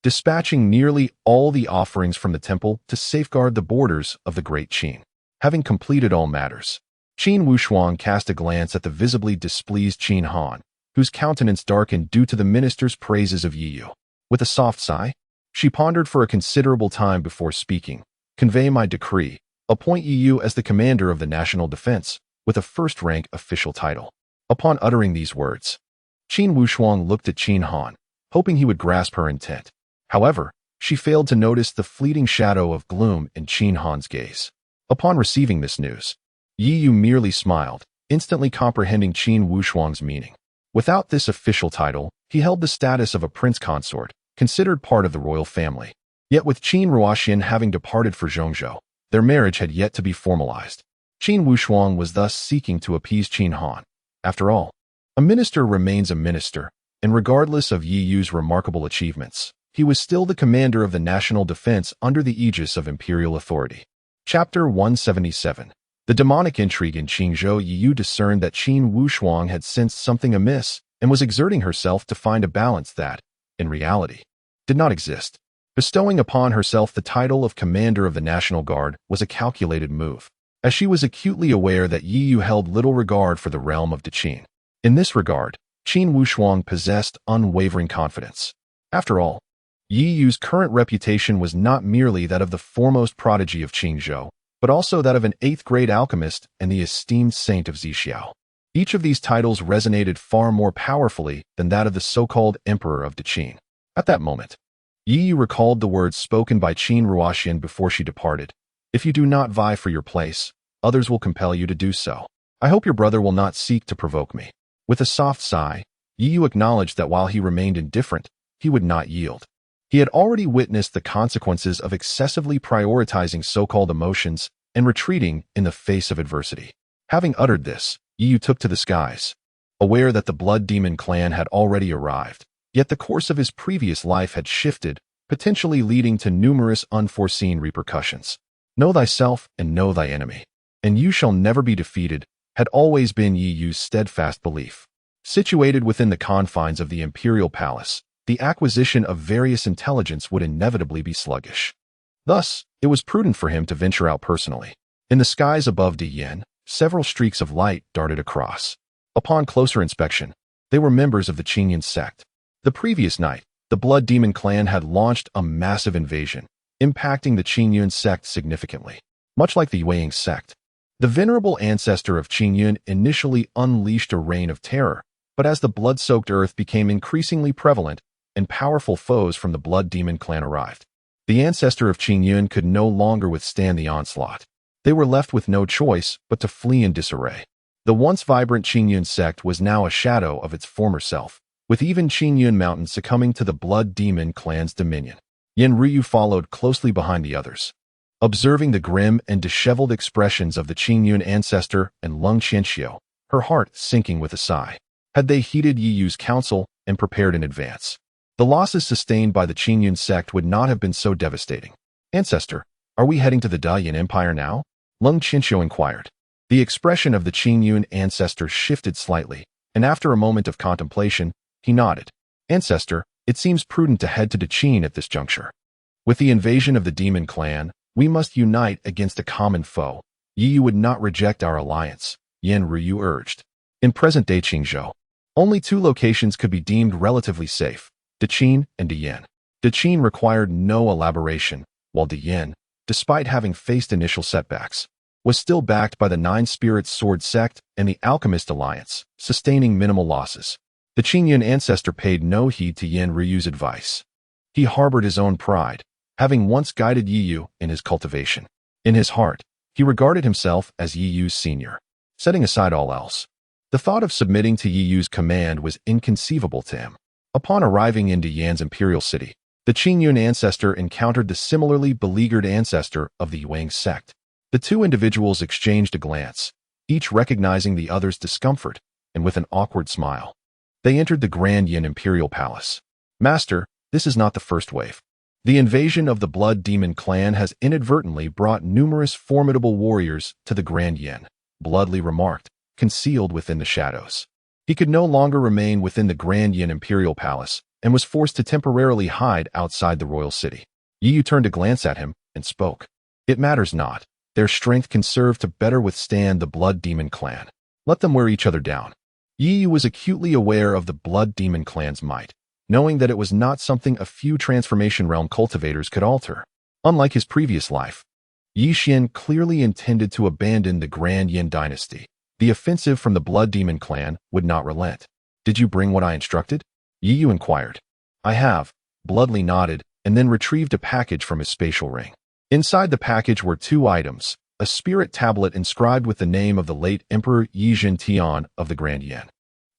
dispatching nearly all the offerings from the temple to safeguard the borders of the Great Qin. Having completed all matters, Qin Wushuang cast a glance at the visibly displeased Qin Han, whose countenance darkened due to the minister's praises of Yi Yu. With a soft sigh, she pondered for a considerable time before speaking. "Convey my decree. Appoint Yi Yu as the commander of the national defense, with a first-rank official title." Upon uttering these words, Qin Wushuang looked at Qin Han, hoping he would grasp her intent. However, she failed to notice the fleeting shadow of gloom in Qin Han's gaze. Upon receiving this news, Yi Yu merely smiled, instantly comprehending Qin Wushuang's meaning. Without this official title, he held the status of a prince consort, considered part of the royal family. Yet with Qin Ruoxian having departed for Zhongzhou, their marriage had yet to be formalized. Qin Wushuang was thus seeking to appease Qin Han. After all, a minister remains a minister, and regardless of Yi Yu's remarkable achievements, he was still the commander of the national defense under the aegis of imperial authority. Chapter 177. The demonic intrigue in Qingzhou. Yi Yu discerned that Qin Wushuang had sensed something amiss and was exerting herself to find a balance that, in reality, did not exist. Bestowing upon herself the title of Commander of the National Guard was a calculated move, as she was acutely aware that Yi Yu held little regard for the realm of Deqin. In this regard, Qin Wushuang possessed unwavering confidence. After all, Yi Yu's current reputation was not merely that of the foremost prodigy of Qingzhou, but also that of an 8th-grade alchemist and the esteemed saint of Zixiao. Each of these titles resonated far more powerfully than that of the so-called Emperor of Deqin. At that moment, Yi Yu recalled the words spoken by Qin Ruoxian before she departed. "If you do not vie for your place, others will compel you to do so. I hope your brother will not seek to provoke me." With a soft sigh, Yi Yu acknowledged that while he remained indifferent, he would not yield. He had already witnessed the consequences of excessively prioritizing so-called emotions and retreating in the face of adversity. Having uttered this, Yi Yu took to the skies. Aware that the Blood Demon clan had already arrived, Yet the course of his previous life had shifted, potentially leading to numerous unforeseen repercussions. Know thyself and know thy enemy, and you shall never be defeated, had always been Yi Yu's steadfast belief. Situated within the confines of the imperial palace, the acquisition of various intelligence would inevitably be sluggish. Thus, it was prudent for him to venture out personally. In the skies above Diyan, several streaks of light darted across. Upon closer inspection, they were members of the Qingyun sect. The previous night, the Blood Demon clan had launched a massive invasion, impacting the Qingyun sect significantly. Much like the Yueying sect, the venerable ancestor of Qingyun initially unleashed a reign of terror, but as the blood-soaked earth became increasingly prevalent and powerful foes from the Blood Demon clan arrived, the ancestor of Qingyun could no longer withstand the onslaught. They were left with no choice but to flee in disarray. The once vibrant Qingyun sect was now a shadow of its former self, with even Qingyun Mountain succumbing to the Blood Demon clan's dominion. Yen Ryu followed closely behind the others, observing the grim and disheveled expressions of the Qingyun ancestor and Lung Qianxiu, her heart sinking with a sigh. Had they heeded Yi Yu's counsel and prepared in advance, the losses sustained by the Qingyun sect would not have been so devastating. Ancestor, are we heading to the Dayan Empire now? Lung Qianxiu inquired. The expression of the Qingyun ancestor shifted slightly, and after a moment of contemplation, he nodded. Ancestor, it seems prudent to head to Daqin at this juncture. With the invasion of the Demon clan, we must unite against a common foe. Yi Yu would not reject our alliance, Yen Ryu urged. In present-day Qingzhou, only two locations could be deemed relatively safe, Daqin and Diyan. Daqin required no elaboration, while Diyan, despite having faced initial setbacks, was still backed by the Nine Spirits Sword sect and the Alchemist Alliance, sustaining minimal losses. The Qingyun ancestor paid no heed to Yen Ryu's advice. He harbored his own pride, having once guided Yi Yu in his cultivation. In his heart, he regarded himself as Yi Yu's senior. Setting aside all else, the thought of submitting to Yi Yu's command was inconceivable to him. Upon arriving into Yan's imperial city, the Qingyun ancestor encountered the similarly beleaguered ancestor of the Yueying sect. The two individuals exchanged a glance, each recognizing the other's discomfort, and with an awkward smile, they entered the Grand Yin Imperial Palace. Master, this is not the first wave. The invasion of the Blood Demon clan has inadvertently brought numerous formidable warriors to the Grand Yin, Bloodly remarked, concealed within the shadows. He could no longer remain within the Grand Yin Imperial Palace and was forced to temporarily hide outside the royal city. Yi Yu turned to glance at him and spoke. It matters not. Their strength can serve to better withstand the Blood Demon clan. Let them wear each other down. Yi Yu was acutely aware of the Blood Demon clan's might, knowing that it was not something a few Transformation Realm cultivators could alter. Unlike his previous life, Yi Xian clearly intended to abandon the Grand Yin dynasty. The offensive from the Blood Demon clan would not relent. Did you bring what I instructed? Yi Yu inquired. I have. Bloodly nodded, and then retrieved a package from his spatial ring. Inside the package were two items, a spirit tablet inscribed with the name of the late Emperor Yi Zhentian of the Grand Yin,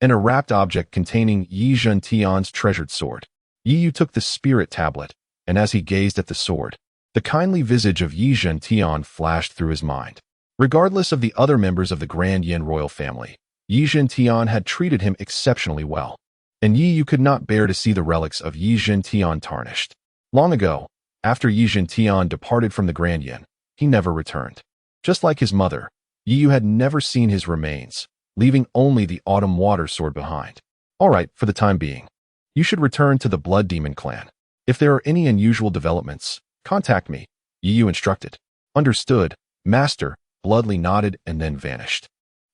and a wrapped object containing Yi Zhentian's treasured sword. Yi Yu took the spirit tablet, and as he gazed at the sword, the kindly visage of Yi Zhentian flashed through his mind. Regardless of the other members of the Grand Yin royal family, Yi Zhentian had treated him exceptionally well, and Yi Yu could not bear to see the relics of Yi Zhentian tarnished. Long ago, after Yi Zhentian departed from the Grand Yin, he never returned. Just like his mother, Yi Yu had never seen his remains, leaving only the Autumn Water Sword behind. All right, for the time being, you should return to the Blood Demon clan. If there are any unusual developments, contact me, Yi Yu instructed. Understood, Master. Bloodly nodded and then vanished.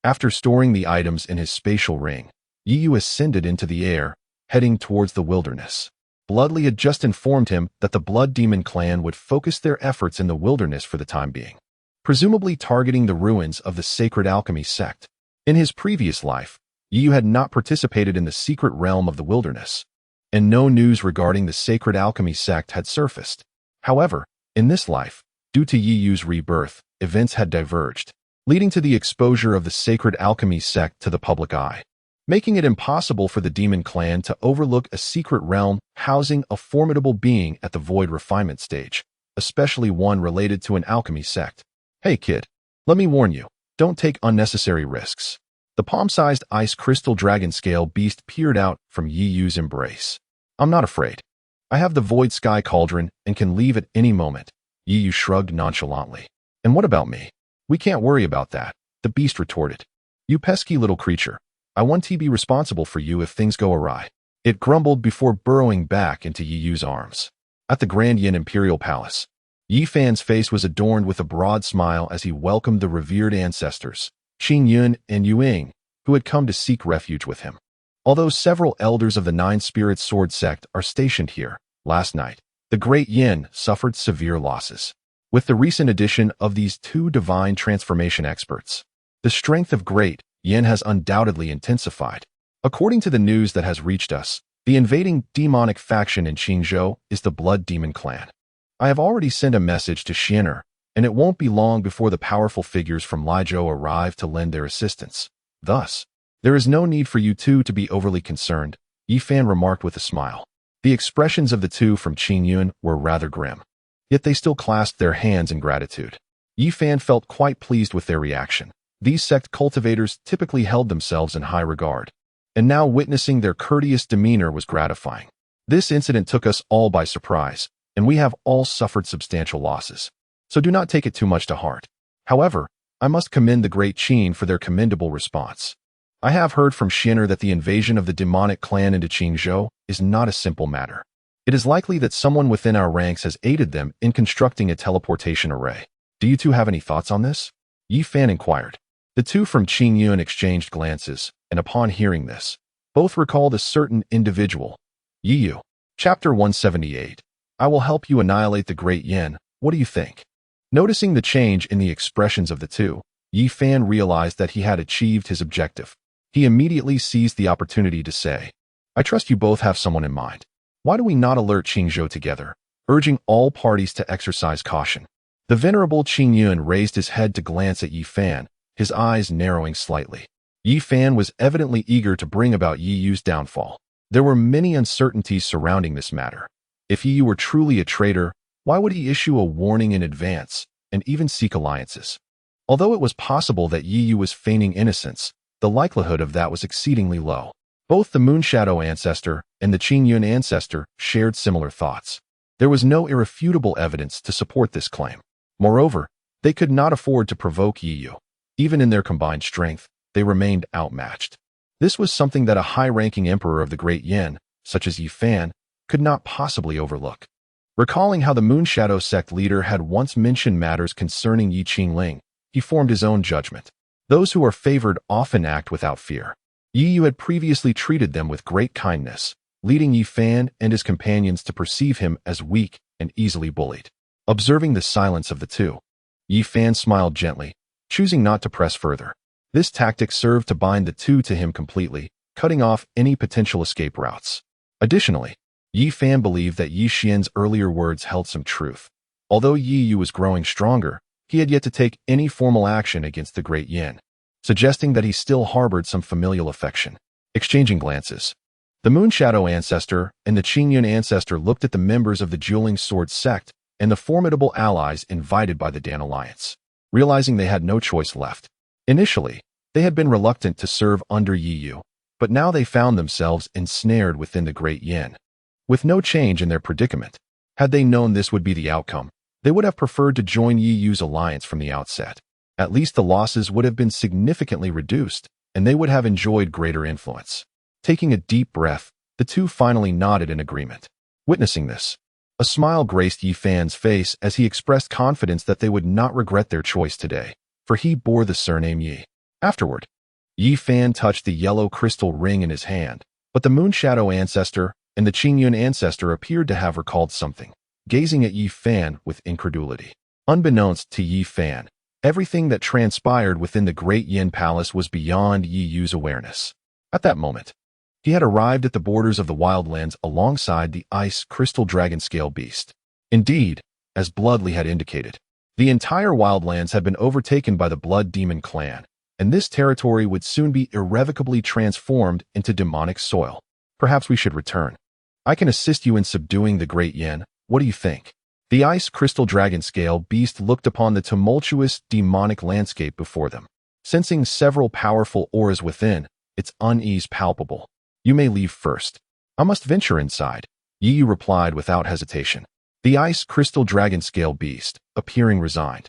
After storing the items in his spatial ring, Yi Yu ascended into the air, heading towards the wilderness. Bloodly had just informed him that the Blood Demon clan would focus their efforts in the wilderness for the time being, presumably targeting the ruins of the Sacred Alchemy sect. In his previous life, Yi Yu had not participated in the secret realm of the wilderness, and no news regarding the Sacred Alchemy sect had surfaced. However, in this life, due to Yi Yu's rebirth, events had diverged, leading to the exposure of the Sacred Alchemy sect to the public eye, making it impossible for the Demon clan to overlook a secret realm housing a formidable being at the void refinement stage, especially one related to an alchemy sect. Hey kid, let me warn you, don't take unnecessary risks. The palm-sized ice crystal dragon scale beast peered out from Yi Yu's embrace. I'm not afraid. I have the Void Sky Cauldron and can leave at any moment. Yi Yu shrugged nonchalantly. And what about me? We can't worry about that, the beast retorted. You pesky little creature. I want to be responsible for you if things go awry. It grumbled before burrowing back into Yi Yu's arms. At the Grand Yin Imperial Palace, Yi Fan's face was adorned with a broad smile as he welcomed the revered ancestors, Qing Yun and Yu Ying, who had come to seek refuge with him. Although several elders of the Nine Spirits Sword sect are stationed here, last night, the Great Yin suffered severe losses. With the recent addition of these two divine transformation experts, the strength of Great Yin has undoubtedly intensified. According to the news that has reached us, the invading demonic faction in Qingzhou is the Blood Demon Clan. I have already sent a message to Xian'er, and it won't be long before the powerful figures from Lizhou arrive to lend their assistance. Thus, there is no need for you two to be overly concerned, Yi Fan remarked with a smile. The expressions of the two from Qingyun were rather grim. Yet they still clasped their hands in gratitude. Yi Fan felt quite pleased with their reaction. These sect cultivators typically held themselves in high regard, and now witnessing their courteous demeanor was gratifying. This incident took us all by surprise, and we have all suffered substantial losses. So do not take it too much to heart. However, I must commend the Great Qin for their commendable response. I have heard from Xian'er that the invasion of the demonic clan into Qingzhou is not a simple matter. It is likely that someone within our ranks has aided them in constructing a teleportation array. Do you two have any thoughts on this? Yi Fan inquired. The two from Qingyun exchanged glances, and upon hearing this, both recalled a certain individual. Yi Yu. Chapter 178. I will help you annihilate the Great Yin. What do you think? Noticing the change in the expressions of the two, Yi Fan realized that he had achieved his objective. He immediately seized the opportunity to say, I trust you both have someone in mind. Why do we not alert Qingzhou together, urging all parties to exercise caution? The venerable Qingyun raised his head to glance at Yi Fan, his eyes narrowing slightly. Yi Fan was evidently eager to bring about Yi Yu's downfall. There were many uncertainties surrounding this matter. If Yi Yu were truly a traitor, why would he issue a warning in advance and even seek alliances? Although it was possible that Yi Yu was feigning innocence, the likelihood of that was exceedingly low. Both the Moonshadow ancestor and the Qingyun ancestor shared similar thoughts. There was no irrefutable evidence to support this claim. Moreover, they could not afford to provoke Yi Yu. Even in their combined strength, they remained outmatched. This was something that a high-ranking emperor of the Great Yin, such as Yi Fan, could not possibly overlook. Recalling how the Moonshadow sect leader had once mentioned matters concerning Yi Qingling, he formed his own judgment. Those who are favored often act without fear. Yi Yu had previously treated them with great kindness, leading Yi Fan and his companions to perceive him as weak and easily bullied. Observing the silence of the two, Yi Fan smiled gently, choosing not to press further. This tactic served to bind the two to him completely, cutting off any potential escape routes. Additionally, Yi Fan believed that Yi Xian's earlier words held some truth. Although Yi Yu was growing stronger, he had yet to take any formal action against the Great Yin, suggesting that he still harbored some familial affection. Exchanging glances, the Moonshadow ancestor and the Qingyun ancestor looked at the members of the Dueling Sword sect and the formidable allies invited by the Dan Alliance, realizing they had no choice left. Initially, they had been reluctant to serve under Yi Yu, but now they found themselves ensnared within the Great Yin. With no change in their predicament, had they known this would be the outcome, they would have preferred to join Yi Yu's alliance from the outset. At least the losses would have been significantly reduced, and they would have enjoyed greater influence. Taking a deep breath, the two finally nodded in agreement. Witnessing this, a smile graced Yi Fan's face as he expressed confidence that they would not regret their choice today, for he bore the surname Yi. Afterward, Yi Fan touched the yellow crystal ring in his hand, but the Moonshadow ancestor and the Qingyun ancestor appeared to have recalled something, gazing at Yi Fan with incredulity. Unbeknownst to Yi Fan, everything that transpired within the Great Yin Palace was beyond Yi Yu's awareness. At that moment, he had arrived at the borders of the Wildlands alongside the ice crystal dragon scale beast. Indeed, as Bloodly had indicated, the entire Wildlands had been overtaken by the Blood Demon clan, and this territory would soon be irrevocably transformed into demonic soil. Perhaps we should return. I can assist you in subduing the Great Yin. What do you think? The ice crystal dragon scale beast looked upon the tumultuous demonic landscape before them. Sensing several powerful auras within, its unease palpable. You may leave first. I must venture inside, Yu replied without hesitation. The ice crystal dragon scale beast, appearing resigned,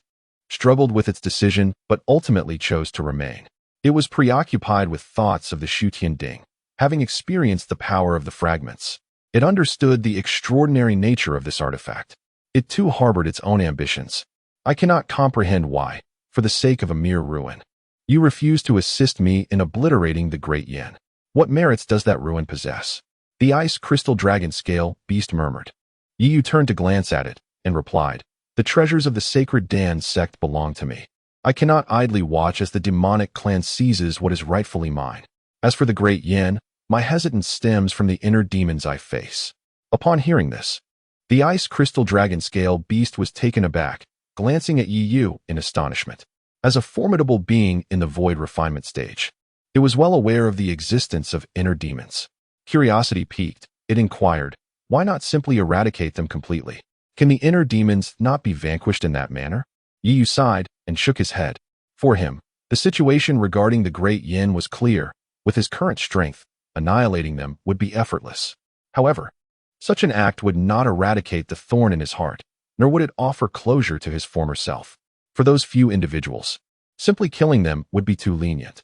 struggled with its decision but ultimately chose to remain. It was preoccupied with thoughts of the Shutian Ding, having experienced the power of the fragments. It understood the extraordinary nature of this artifact. It too harbored its own ambitions. I cannot comprehend why, for the sake of a mere ruin, you refuse to assist me in obliterating the great Yin. What merits does that ruin possess? The ice crystal dragon scale beast murmured. Yu turned to glance at it and replied, the treasures of the sacred Dan sect belong to me. I cannot idly watch as the demonic clan seizes what is rightfully mine. As for the great Yin, my hesitance stems from the inner demons I face. Upon hearing this, the ice crystal dragon scale beast was taken aback, glancing at Yu in astonishment. As a formidable being in the void refinement stage, it was well aware of the existence of inner demons. Curiosity piqued, it inquired, why not simply eradicate them completely? Can the inner demons not be vanquished in that manner? Yu sighed and shook his head. For him, the situation regarding the great Yin was clear. With his current strength, annihilating them would be effortless. However, such an act would not eradicate the thorn in his heart, nor would it offer closure to his former self. For those few individuals, simply killing them would be too lenient.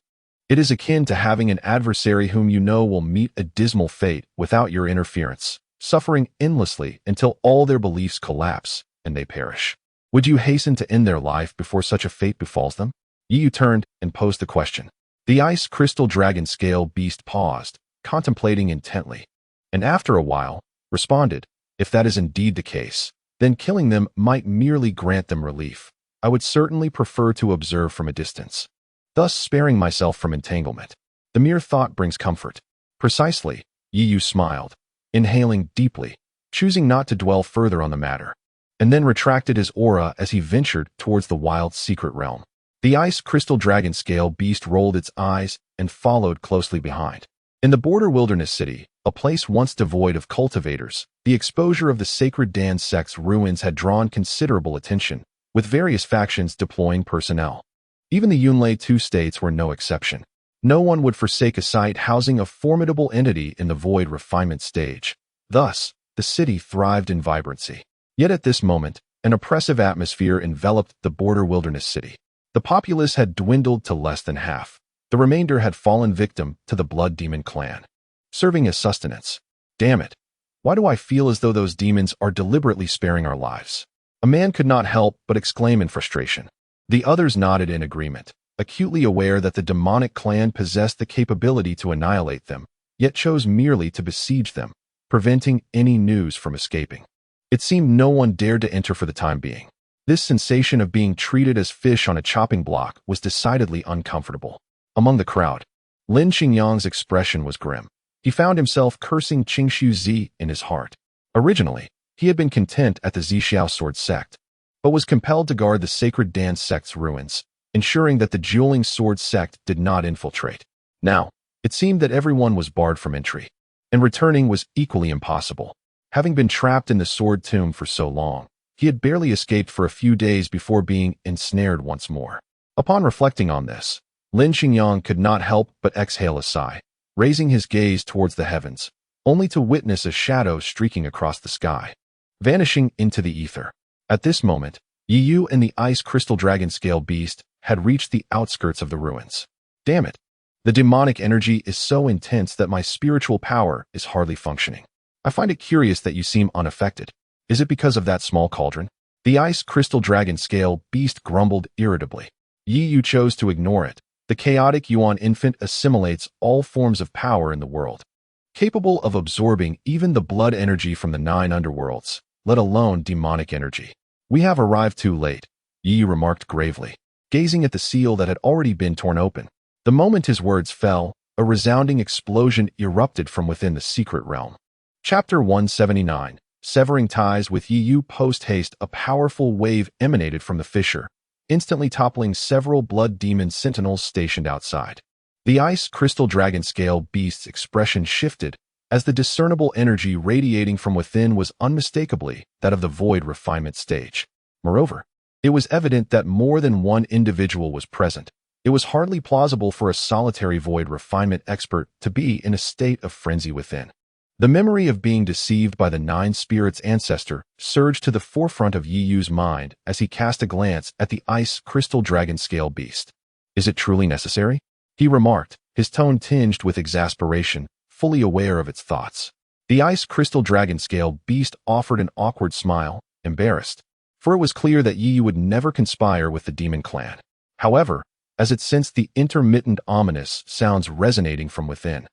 It is akin to having an adversary whom you know will meet a dismal fate without your interference, suffering endlessly until all their beliefs collapse and they perish. Would you hasten to end their life before such a fate befalls them? Yu turned and posed the question. The ice crystal dragon scale beast paused, contemplating intently, and after a while, responded, if that is indeed the case, then killing them might merely grant them relief. I would certainly prefer to observe from a distance, thus sparing myself from entanglement. The mere thought brings comfort. Precisely, Yu smiled, inhaling deeply, choosing not to dwell further on the matter, and then retracted his aura as he ventured towards the wild secret realm. The ice crystal dragon scale beast rolled its eyes and followed closely behind. In the border wilderness city, a place once devoid of cultivators, the exposure of the sacred Dan sect's ruins had drawn considerable attention, with various factions deploying personnel. Even the Yunlei II states were no exception. No one would forsake a site housing a formidable entity in the void refinement stage. Thus, the city thrived in vibrancy. Yet at this moment, an oppressive atmosphere enveloped the border wilderness city. The populace had dwindled to less than half. The remainder had fallen victim to the Blood Demon clan, serving as sustenance. Damn it. Why do I feel as though those demons are deliberately sparing our lives? A man could not help but exclaim in frustration. The others nodded in agreement, acutely aware that the demonic clan possessed the capability to annihilate them, yet chose merely to besiege them, preventing any news from escaping. It seemed no one dared to enter for the time being. This sensation of being treated as fish on a chopping block was decidedly uncomfortable. Among the crowd, Lin Xingyang's expression was grim. He found himself cursing Qingshu Zi in his heart. Originally, he had been content at the Zixiao sword sect, but was compelled to guard the sacred Dan sect's ruins, ensuring that the dueling sword sect did not infiltrate. Now, it seemed that everyone was barred from entry, and returning was equally impossible. Having been trapped in the sword tomb for so long, he had barely escaped for a few days before being ensnared once more. Upon reflecting on this, Lin Xingyang could not help but exhale a sigh, raising his gaze towards the heavens, only to witness a shadow streaking across the sky, vanishing into the ether. At this moment, Yu and the ice crystal dragon scale beast had reached the outskirts of the ruins. Damn it! The demonic energy is so intense that my spiritual power is hardly functioning. I find it curious that you seem unaffected. Is it because of that small cauldron? The ice crystal dragon scale beast grumbled irritably. Yu chose to ignore it. The chaotic Yuan infant assimilates all forms of power in the world, capable of absorbing even the blood energy from the 9 underworlds, let alone demonic energy. We have arrived too late, Yu remarked gravely, gazing at the seal that had already been torn open. The moment his words fell, a resounding explosion erupted from within the secret realm. Chapter 179. Severing ties with Yu post-haste, a powerful wave emanated from the fissure, instantly toppling several blood demon sentinels stationed outside. The ice crystal dragon scale beast's expression shifted as the discernible energy radiating from within was unmistakably that of the void refinement stage. Moreover, it was evident that more than one individual was present. It was hardly plausible for a solitary void refinement expert to be in a state of frenzy within. The memory of being deceived by the Nine Spirits' ancestor surged to the forefront of Yi Yu's mind as he cast a glance at the ice crystal dragon scale beast. Is it truly necessary? He remarked, his tone tinged with exasperation, fully aware of its thoughts. The ice crystal dragon scale beast offered an awkward smile, embarrassed, for it was clear that Yi Yu would never conspire with the demon clan. However, as it sensed the intermittent ominous sounds resonating from within,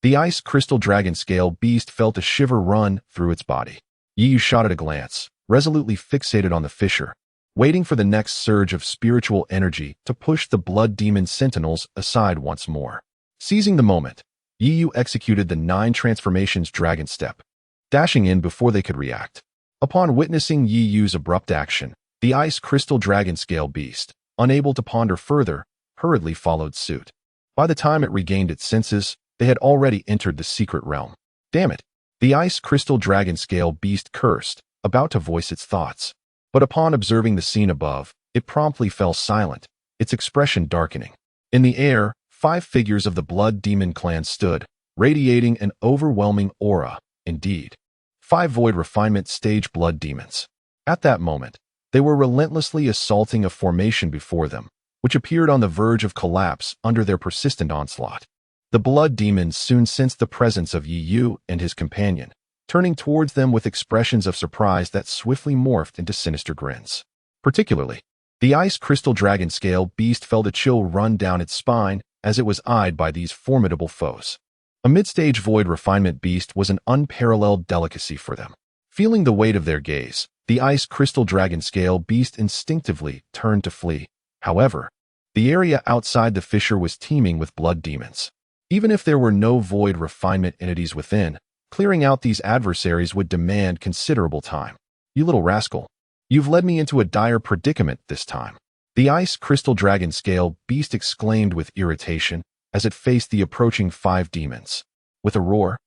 the ice crystal dragon scale beast felt a shiver run through its body. Yi Yu shot at a glance, resolutely fixated on the fissure, waiting for the next surge of spiritual energy to push the blood demon sentinels aside once more. Seizing the moment, Yi Yu executed the 9 transformations dragon step, dashing in before they could react. Upon witnessing Yi Yu's abrupt action, the ice crystal dragon scale beast, unable to ponder further, hurriedly followed suit. By the time it regained its senses, they had already entered the secret realm. Damn it! The ice crystal dragon scale beast cursed, about to voice its thoughts. But upon observing the scene above, it promptly fell silent, its expression darkening. In the air, 5 figures of the blood demon clan stood, radiating an overwhelming aura, indeed. 5 void refinement stage blood demons. At that moment, they were relentlessly assaulting a formation before them, which appeared on the verge of collapse under their persistent onslaught. The blood demons soon sensed the presence of Yi Yu and his companion, turning towards them with expressions of surprise that swiftly morphed into sinister grins. Particularly, the ice crystal dragon scale beast felt a chill run down its spine as it was eyed by these formidable foes. A mid-stage void refinement beast was an unparalleled delicacy for them. Feeling the weight of their gaze, the ice crystal dragon scale beast instinctively turned to flee. However, the area outside the fissure was teeming with blood demons. Even if there were no void refinement entities within, clearing out these adversaries would demand considerable time. You little rascal, you've led me into a dire predicament this time. The ice crystal dragon scale beast exclaimed with irritation as it faced the approaching 5 demons. With a roar,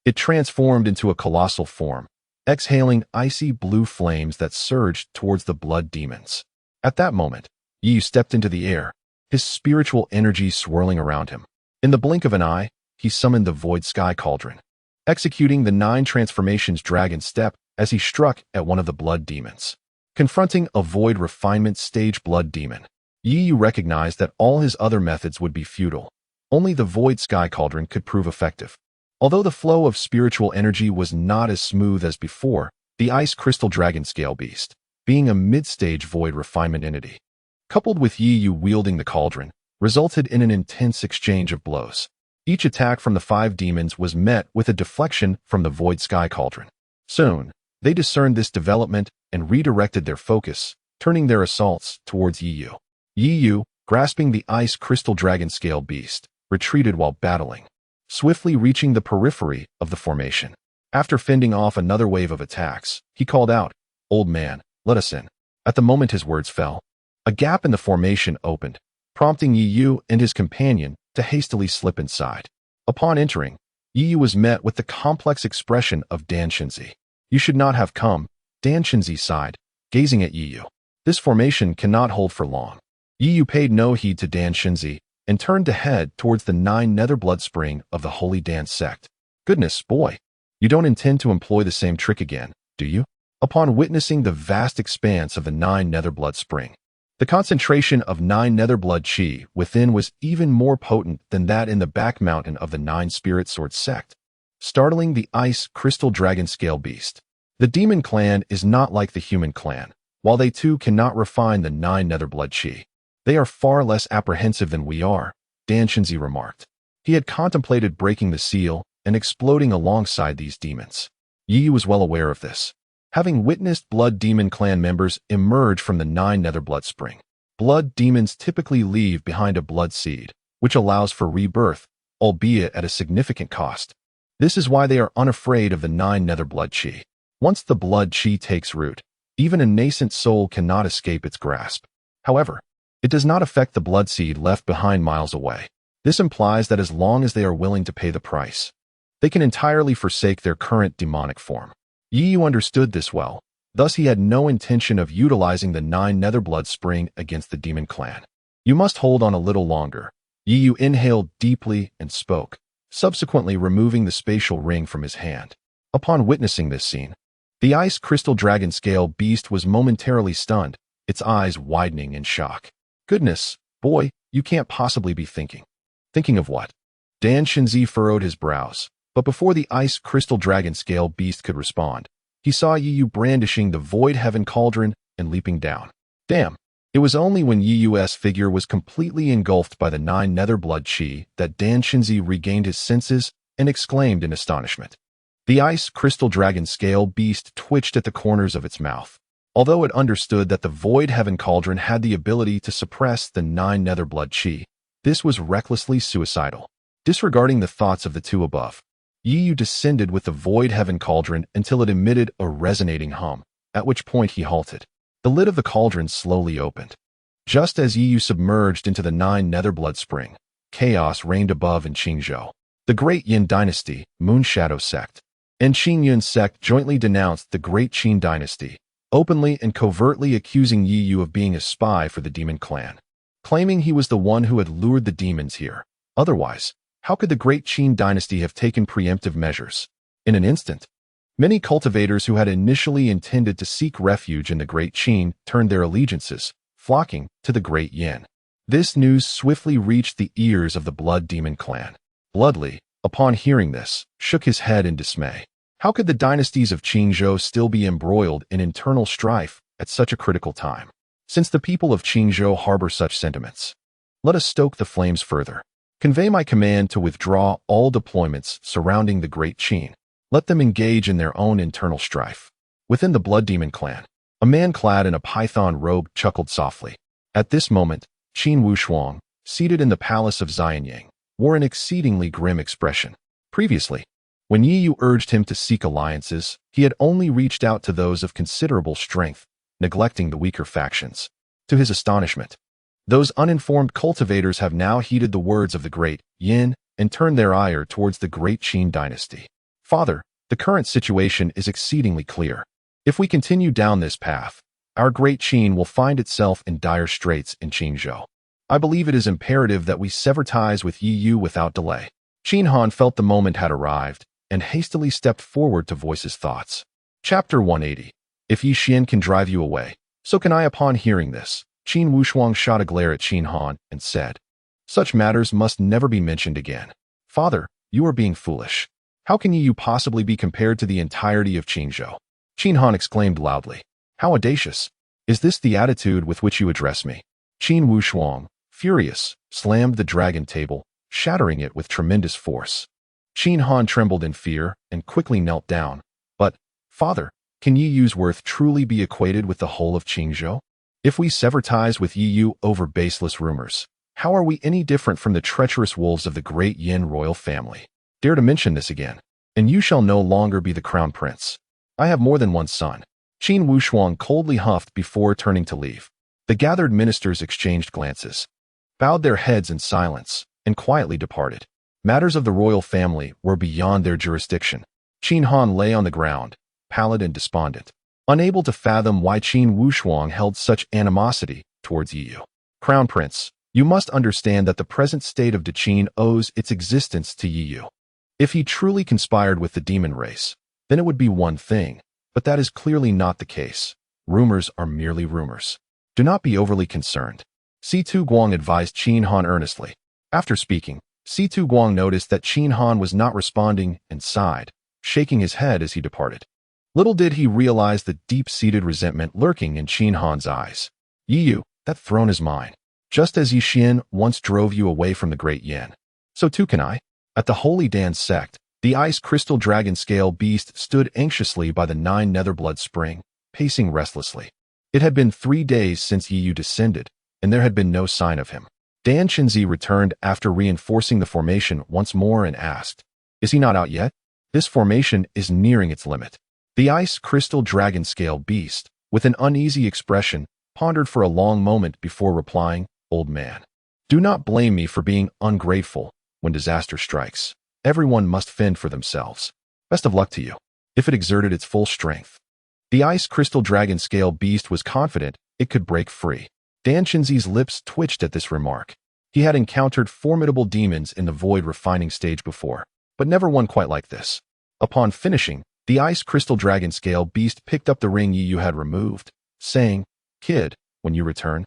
it transformed into a colossal form, exhaling icy blue flames that surged towards the blood demons. At that moment, Yi Yu stepped into the air, his spiritual energy swirling around him. In the blink of an eye, he summoned the Void Sky Cauldron, executing the 9 transformations dragon step as he struck at one of the blood demons. Confronting a void refinement stage blood demon, Yi Yu recognized that all his other methods would be futile. Only the Void Sky Cauldron could prove effective. Although the flow of spiritual energy was not as smooth as before, the ice crystal dragon scale beast, being a mid-stage void refinement entity, coupled with Yi Yu wielding the cauldron, resulted in an intense exchange of blows. Each attack from the 5 demons was met with a deflection from the Void Sky Cauldron. Soon, they discerned this development and redirected their focus, turning their assaults towards Yi Yu. Yi Yu, grasping the ice crystal dragon scale beast, retreated while battling, swiftly reaching the periphery of the formation. After fending off another wave of attacks, he called out, "Old man, let us in." At the moment his words fell, a gap in the formation opened, prompting Yi Yu and his companion to hastily slip inside. Upon entering, Yi Yu was met with the complex expression of Dan Shinzi. "You should not have come," Dan Shinzi sighed, gazing at Yi Yu. "This formation cannot hold for long." Yi Yu paid no heed to Dan Shinzi and turned to head towards the 9 nether blood spring of the Holy Dance sect. "Goodness, boy, you don't intend to employ the same trick again, do you?" Upon witnessing the vast expanse of the 9 nether blood spring, the concentration of 9 nether blood chi within was even more potent than that in the back mountain of the 9 spirit sword sect, startling the ice crystal dragon scale beast. The demon clan is not like the human clan. While they too cannot refine the 9 nether blood chi, they are far less apprehensive than we are, Dan Shinzi remarked. He had contemplated breaking the seal and exploding alongside these demons. Yi Yu was well aware of this, having witnessed blood demon clan members emerge from the 9 nether blood spring. Blood demons typically leave behind a blood seed, which allows for rebirth, albeit at a significant cost. This is why they are unafraid of the 9 nether blood chi. Once the blood chi takes root, even a nascent soul cannot escape its grasp. However, it does not affect the blood seed left behind miles away. This implies that as long as they are willing to pay the price, they can entirely forsake their current demonic form. Yi Yu understood this well, thus he had no intention of utilizing the 9 nether blood spring against the demon clan. "You must hold on a little longer." Yi Yu inhaled deeply and spoke, subsequently removing the spatial ring from his hand. Upon witnessing this scene, the ice crystal dragon scale beast was momentarily stunned, its eyes widening in shock. Goodness, boy, you can't possibly be thinking. Thinking of what? Dan Shinzi furrowed his brows, but before the ice crystal dragon scale beast could respond, he saw Yu brandishing the void heaven cauldron and leaping down. Damn! It was only when Yu's figure was completely engulfed by the 9 nether blood chi that Dan Shinzi regained his senses and exclaimed in astonishment. The ice crystal dragon scale beast twitched at the corners of its mouth. Although it understood that the void heaven cauldron had the ability to suppress the 9 nether blood chi, this was recklessly suicidal. Disregarding the thoughts of the two above, Yu descended with the void heaven cauldron until it emitted a resonating hum, at which point he halted. The lid of the cauldron slowly opened. Just as Yu submerged into the 9 nether blood spring, chaos reigned above in Qingzhou. The Great Yin Dynasty, Moon Shadow Sect, and Qin Yun Sect jointly denounced the Great Qin Dynasty, openly and covertly accusing Yu of being a spy for the demon clan, claiming he was the one who had lured the demons here. Otherwise, how could the Great Qin Dynasty have taken preemptive measures? In an instant, many cultivators who had initially intended to seek refuge in the Great Qin turned their allegiances, flocking to the Great Yin. This news swiftly reached the ears of the Blood Demon clan. Bloodly, upon hearing this, shook his head in dismay. How could the dynasties of Qingzhou still be embroiled in internal strife at such a critical time? Since the people of Qingzhou harbor such sentiments, let us stoke the flames further. Convey my command to withdraw all deployments surrounding the Great Qin. Let them engage in their own internal strife. Within the Blood Demon clan, a man clad in a python robe chuckled softly. At this moment, Qin Wushuang, seated in the palace of Xianyang, wore an exceedingly grim expression. Previously, when Yu urged him to seek alliances, he had only reached out to those of considerable strength, neglecting the weaker factions. To his astonishment, those uninformed cultivators have now heeded the words of the Great Yin and turned their ire towards the Great Qin Dynasty. Father, the current situation is exceedingly clear. If we continue down this path, our Great Qin will find itself in dire straits in Qingzhou. I believe it is imperative that we sever ties with Yu without delay. Qin Han felt the moment had arrived and hastily stepped forward to voice his thoughts. Chapter 180. If Yi Xian can drive you away, so can I. Upon hearing this, Qin Wushuang shot a glare at Qin Han and said, Such matters must never be mentioned again. Father, you are being foolish. How can Yu possibly be compared to the entirety of Qingzhou? Qin Han exclaimed loudly. How audacious! Is this the attitude with which you address me? Qin Wushuang, furious, slammed the dragon table, shattering it with tremendous force. Qin Han trembled in fear and quickly knelt down. But, Father, can Yu's worth truly be equated with the whole of Qingzhou? If we sever ties with Yu over baseless rumors, how are we any different from the treacherous wolves of the Great Yin royal family? Dare to mention this again, and you shall no longer be the crown prince. I have more than one son. Qin Wushuang coldly huffed before turning to leave. The gathered ministers exchanged glances, bowed their heads in silence, and quietly departed. Matters of the royal family were beyond their jurisdiction. Qin Han lay on the ground, pallid and despondent, unable to fathom why Qin Wushuang held such animosity towards Yu. Crown Prince, you must understand that the present state of Qin owes its existence to Yu. If he truly conspired with the demon race, then it would be one thing, but that is clearly not the case. Rumors are merely rumors. Do not be overly concerned. Si-Tu Guang advised Qin Han earnestly. After speaking, Si-Tu Guang noticed that Qin Han was not responding and sighed, shaking his head as he departed. Little did he realize the deep-seated resentment lurking in Qin Han's eyes. Yu, that throne is mine. Just as Yi Xian once drove you away from the Great Yin, so too can I. At the Holy Dan sect, the ice crystal dragon scale beast stood anxiously by the 9 nether blood spring, pacing restlessly. It had been 3 days since Yu descended, and there had been no sign of him. Dan Shinzi returned after reinforcing the formation once more and asked, Is he not out yet? This formation is nearing its limit. The ice crystal dragon scale beast, with an uneasy expression, pondered for a long moment before replying, Old man, do not blame me for being ungrateful when disaster strikes. Everyone must fend for themselves. Best of luck to you. If it exerted its full strength. The ice crystal dragon scale beast was confident it could break free. Dan Shinzi's lips twitched at this remark. He had encountered formidable demons in the void refining stage before, but never one quite like this. Upon finishing, the ice crystal dragon scale beast picked up the ring Yu had removed, saying, "Kid, when you return,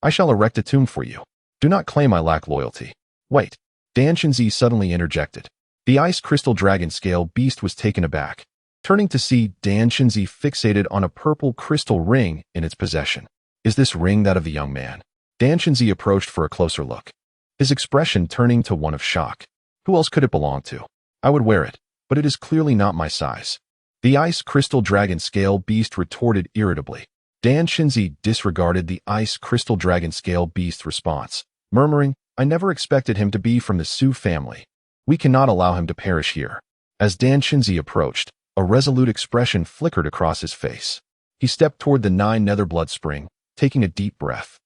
I shall erect a tomb for you. Do not claim I lack loyalty." Wait, Dan Shinzi suddenly interjected. The ice crystal dragon scale beast was taken aback, turning to see Dan Shinzi fixated on a purple crystal ring in its possession. Is this ring that of the young man? Dan Shinzi approached for a closer look, his expression turning to one of shock. Who else could it belong to? I would wear it, but it is clearly not my size. The ice crystal dragon scale beast retorted irritably. Dan Shinzi disregarded the ice crystal dragon scale beast's response, murmuring, I never expected him to be from the Su family. We cannot allow him to perish here. As Dan Shinzi approached, a resolute expression flickered across his face. He stepped toward the 9 nether blood spring, taking a deep breath.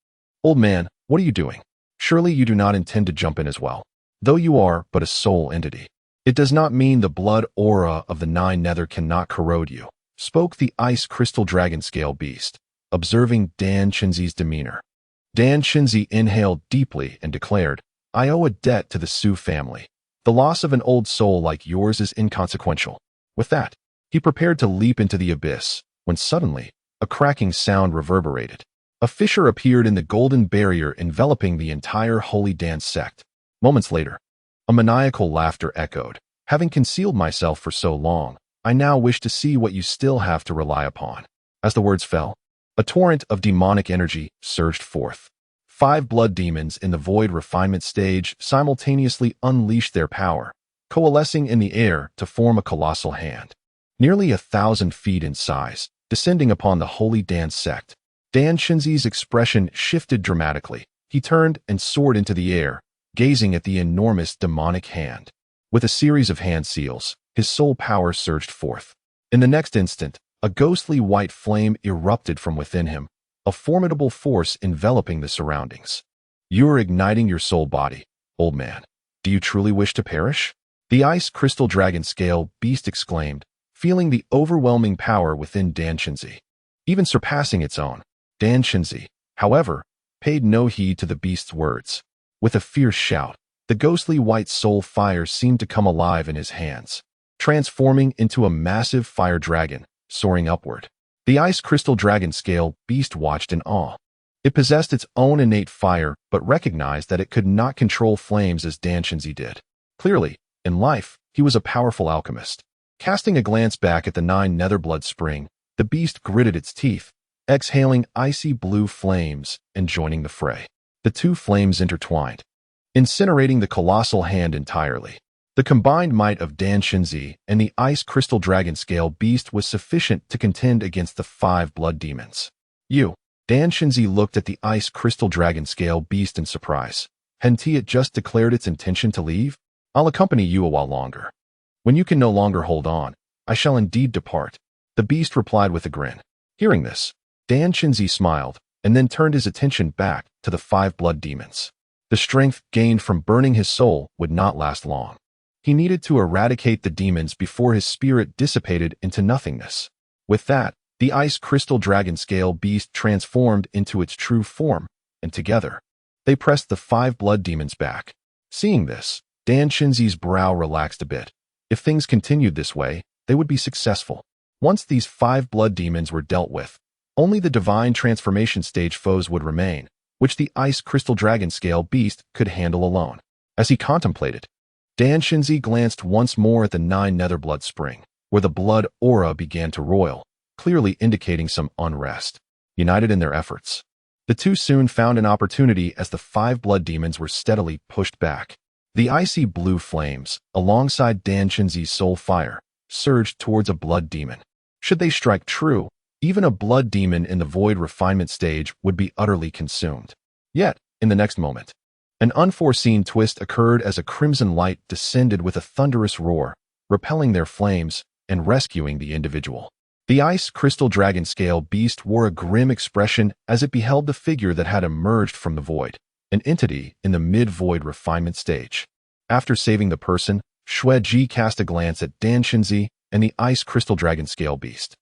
Old man, what are you doing? Surely you do not intend to jump in as well. Though you are but a soul entity, it does not mean the blood aura of the 9 nether cannot corrode you, spoke the ice crystal dragon scale beast, observing Dan Shinzi's demeanor. Dan Shinzi inhaled deeply and declared, I owe a debt to the Su family. The loss of an old soul like yours is inconsequential. With that, he prepared to leap into the abyss, when suddenly, a cracking sound reverberated. A fissure appeared in the golden barrier enveloping the entire holy dance sect. Moments later, a maniacal laughter echoed. Having concealed myself for so long, I now wish to see what you still have to rely upon. As the words fell, a torrent of demonic energy surged forth. 5 blood demons in the void refinement stage simultaneously unleashed their power, coalescing in the air to form a colossal hand. Nearly 1,000 feet in size, descending upon the holy dance sect. Dan Shinzi's expression shifted dramatically. He turned and soared into the air, gazing at the enormous demonic hand. With a series of hand seals, his soul power surged forth. In the next instant, a ghostly white flame erupted from within him, a formidable force enveloping the surroundings. You are igniting your soul body, old man. Do you truly wish to perish? The ice crystal dragon scale beast exclaimed, feeling the overwhelming power within Dan Shinzi, even surpassing its own. Dan Shinzi, however, paid no heed to the beast's words. With a fierce shout, the ghostly white soul fire seemed to come alive in his hands, transforming into a massive fire dragon, soaring upward. The ice crystal dragon scale beast watched in awe. It possessed its own innate fire, but recognized that it could not control flames as Dan Shinzi did. Clearly, in life, he was a powerful alchemist. Casting a glance back at the 9 nether blood spring, the beast gritted its teeth, exhaling icy blue flames and joining the fray. The 2 flames intertwined, incinerating the colossal hand entirely. The combined might of Dan Shinzi and the ice crystal dragon scale beast was sufficient to contend against the 5 blood demons. Dan Shinzi looked at the ice crystal dragon scale beast in surprise. Hadn't it just declared its intention to leave? I'll accompany you a while longer. When you can no longer hold on, I shall indeed depart, the beast replied with a grin. Hearing this, Dan Shinzi smiled, and then turned his attention back to the 5 blood demons. The strength gained from burning his soul would not last long. He needed to eradicate the demons before his spirit dissipated into nothingness. With that, the ice crystal dragon scale beast transformed into its true form, and together, they pressed the 5 blood demons back. Seeing this, Dan Shinzi's brow relaxed a bit. If things continued this way, they would be successful. Once these 5 blood demons were dealt with, only the divine transformation stage foes would remain, which the ice crystal dragon scale beast could handle alone. As he contemplated, Dan Shinzi glanced once more at the 9 nether blood spring, where the blood aura began to roil, clearly indicating some unrest. United in their efforts, the 2 soon found an opportunity as the 5 blood demons were steadily pushed back. The icy blue flames, alongside Dan Shinzi's soul fire, surged towards a blood demon. Should they strike true, even a blood demon in the void refinement stage would be utterly consumed. Yet, in the next moment, an unforeseen twist occurred as a crimson light descended with a thunderous roar, repelling their flames and rescuing the individual. The ice crystal dragon scale beast wore a grim expression as it beheld the figure that had emerged from the void, an entity in the mid-void refinement stage. After saving the person, Xue Ji cast a glance at Dan Shinzi and the ice crystal dragon scale beast,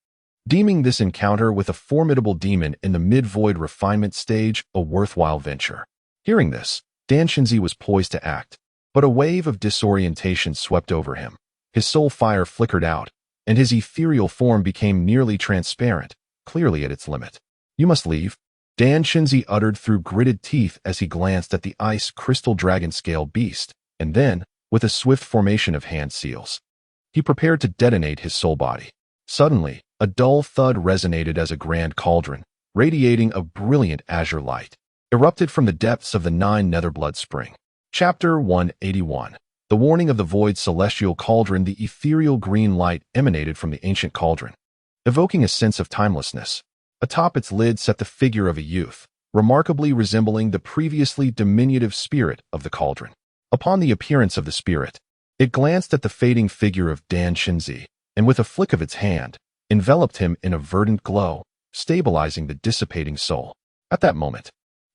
deeming this encounter with a formidable demon in the mid-void refinement stage a worthwhile venture. Hearing this, Dan Shinzi was poised to act, but a wave of disorientation swept over him. His soul fire flickered out, and his ethereal form became nearly transparent, clearly at its limit. "You must leave," Dan Shinzi uttered through gritted teeth as he glanced at the ice crystal dragon scale beast, and then, with a swift formation of hand seals, he prepared to detonate his soul body. Suddenly, a dull thud resonated as a grand cauldron, radiating a brilliant azure light, erupted from the depths of the 9 Netherblood Spring. Chapter 181. The Warning of the Void Celestial Cauldron. The ethereal green light emanated from the ancient cauldron, evoking a sense of timelessness. Atop its lid sat the figure of a youth, remarkably resembling the previously diminutive spirit of the cauldron. Upon the appearance of the spirit, it glanced at the fading figure of Dan Shinzi, and with a flick of its hand, enveloped him in a verdant glow, stabilizing the dissipating soul. At that moment,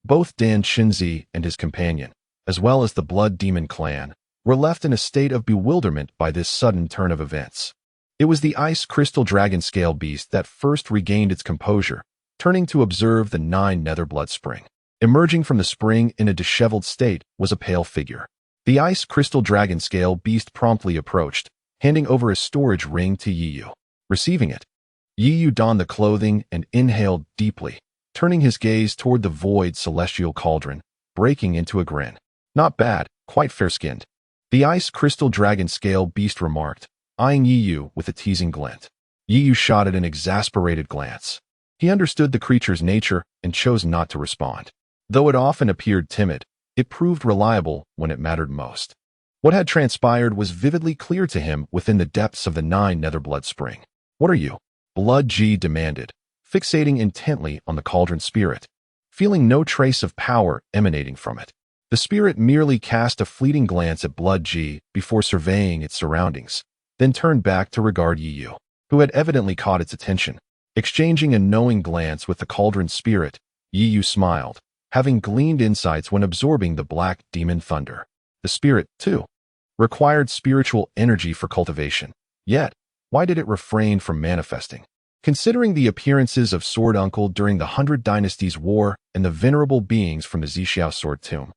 both Dan Shinzi and his companion, as well as the Blood Demon clan, were left in a state of bewilderment by this sudden turn of events. It was the ice crystal dragon scale beast that first regained its composure, turning to observe the 9 Netherblood Spring. Emerging from the spring in a disheveled state was a pale figure. The ice crystal dragon scale beast promptly approached, handing over a storage ring to Yiyu. Receiving it, Yiyu donned the clothing and inhaled deeply, turning his gaze toward the void celestial cauldron, breaking into a grin. "Not bad, quite fair-skinned," the ice crystal dragon scale beast remarked, eyeing Yiyu with a teasing glint. Yiyu shot at an exasperated glance. He understood the creature's nature and chose not to respond. Though it often appeared timid, it proved reliable when it mattered most. What had transpired was vividly clear to him within the depths of the 9 Netherblood Spring. "What are you?" Blood G demanded, fixating intently on the cauldron spirit, feeling no trace of power emanating from it. The spirit merely cast a fleeting glance at Blood G before surveying its surroundings, then turned back to regard Yiyu, who had evidently caught its attention. Exchanging a knowing glance with the cauldron spirit, Yiyu smiled, having gleaned insights when absorbing the black demon thunder. The spirit, too, required spiritual energy for cultivation. Yet, why did it refrain from manifesting? Considering the appearances of Sword Uncle during the 100 Dynasties War and the venerable beings from the Zixiao Sword Tomb,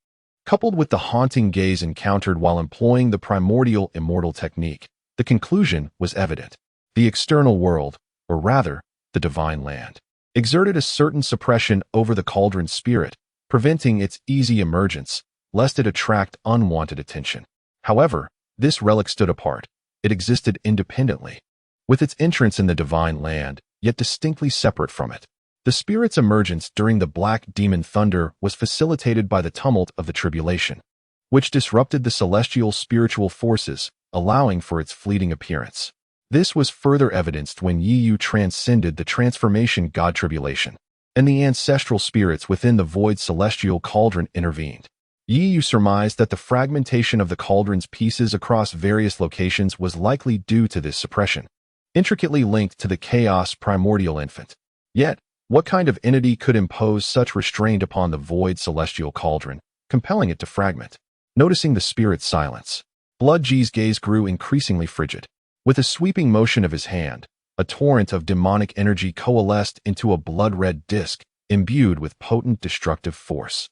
coupled with the haunting gaze encountered while employing the primordial immortal technique, the conclusion was evident. The external world, or rather, the divine land, exerted a certain suppression over the cauldron spirit, preventing its easy emergence, lest it attract unwanted attention. However, this relic stood apart. It existed independently, with its entrance in the divine land, yet distinctly separate from it. The spirit's emergence during the black demon thunder was facilitated by the tumult of the tribulation, which disrupted the celestial spiritual forces, allowing for its fleeting appearance. This was further evidenced when Yiyu transcended the transformation god tribulation, and the ancestral spirits within the void celestial cauldron intervened. Yiyu surmised that the fragmentation of the cauldron's pieces across various locations was likely due to this suppression, intricately linked to the chaos primordial infant. Yet, what kind of entity could impose such restraint upon the void celestial cauldron, compelling it to fragment? Noticing the spirit's silence, Blood G's gaze grew increasingly frigid. With a sweeping motion of his hand, a torrent of demonic energy coalesced into a blood-red disk imbued with potent destructive force,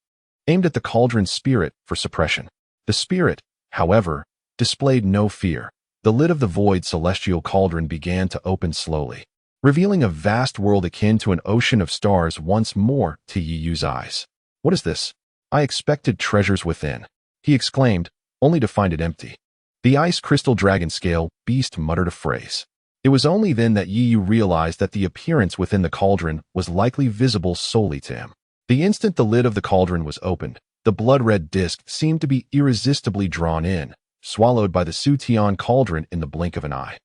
aimed at the cauldron's spirit for suppression. The spirit, however, displayed no fear. The lid of the void celestial cauldron began to open slowly, revealing a vast world akin to an ocean of stars once more to Yiyu's eyes. "What is this? I expected treasures within," he exclaimed, only to find it empty. The ice crystal dragon scale beast muttered a phrase. It was only then that Yiyu realized that the appearance within the cauldron was likely visible solely to him. The instant the lid of the cauldron was opened, the blood-red disk seemed to be irresistibly drawn in, swallowed by the Sutian cauldron in the blink of an eye.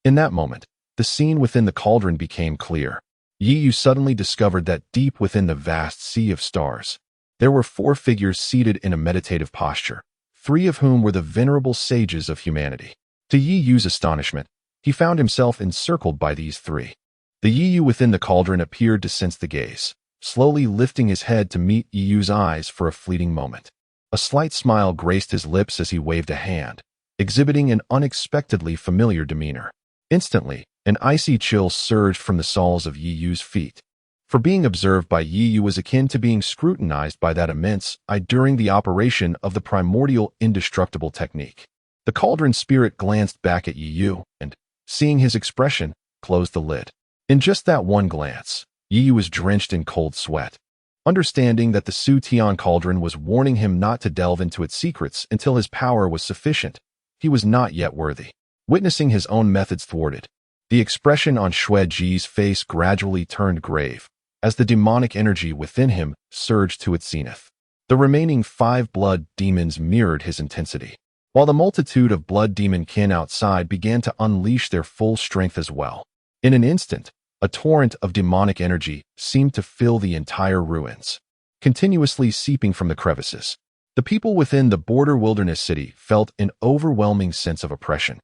In that moment, the scene within the cauldron became clear. Yiyu suddenly discovered that deep within the vast sea of stars, there were 4 figures seated in a meditative posture, 3 of whom were the venerable sages of humanity. To Yiyu's astonishment, he found himself encircled by these 3. The Yiyu within the cauldron appeared to sense the gaze, slowly lifting his head to meet Yiyu's eyes for a fleeting moment. A slight smile graced his lips as he waved a hand, exhibiting an unexpectedly familiar demeanor. Instantly, an icy chill surged from the soles of Yiyu's feet, for being observed by Yi Yu was akin to being scrutinized by that immense eye during the operation of the primordial indestructible technique. The cauldron spirit glanced back at Yi Yu and, seeing his expression, closed the lid. In just that one glance, Yi Yu was drenched in cold sweat. Understanding that the Su Tian cauldron was warning him not to delve into its secrets until his power was sufficient, he was not yet worthy. Witnessing his own methods thwarted, the expression on Xue Ji's face gradually turned grave, as the demonic energy within him surged to its zenith. The remaining 5 blood demons mirrored his intensity, while the multitude of blood demon kin outside began to unleash their full strength as well. In an instant, a torrent of demonic energy seemed to fill the entire ruins, continuously seeping from the crevices. The people within the border wilderness city felt an overwhelming sense of oppression.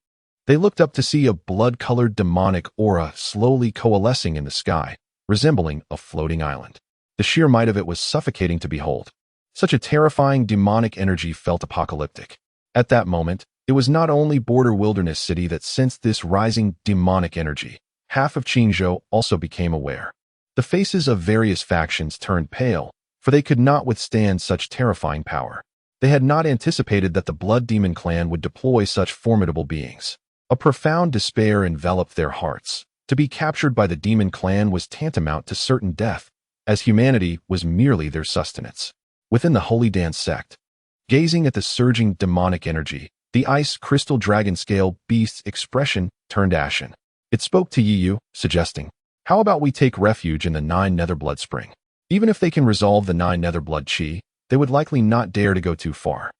They looked up to see a blood-colored demonic aura slowly coalescing in the sky, resembling a floating island. The sheer might of it was suffocating to behold. Such a terrifying demonic energy felt apocalyptic. At that moment, it was not only border wilderness city that sensed this rising demonic energy. Half of Qingzhou also became aware. The faces of various factions turned pale, for they could not withstand such terrifying power. They had not anticipated that the Blood Demon clan would deploy such formidable beings. A profound despair enveloped their hearts. To be captured by the demon clan was tantamount to certain death, as humanity was merely their sustenance. Within the Holy Dance sect, gazing at the surging demonic energy, the ice crystal dragon scale beast's expression turned ashen. It spoke to Yi Yu, suggesting, "How about we take refuge in the 9 Nether Blood Spring? Even if they can resolve the 9 Nether Blood Qi, they would likely not dare to go too far.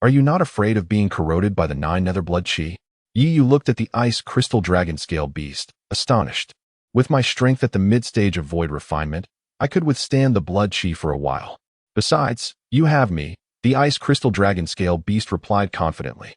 Are you not afraid of being corroded by the 9 Nether Blood Qi?" Yi Yu looked at the ice crystal dragon scale beast, astonished. "With my strength at the mid-stage of void refinement, I could withstand the blood Qi for a while. Besides, you have me," the ice crystal dragon scale beast replied confidently.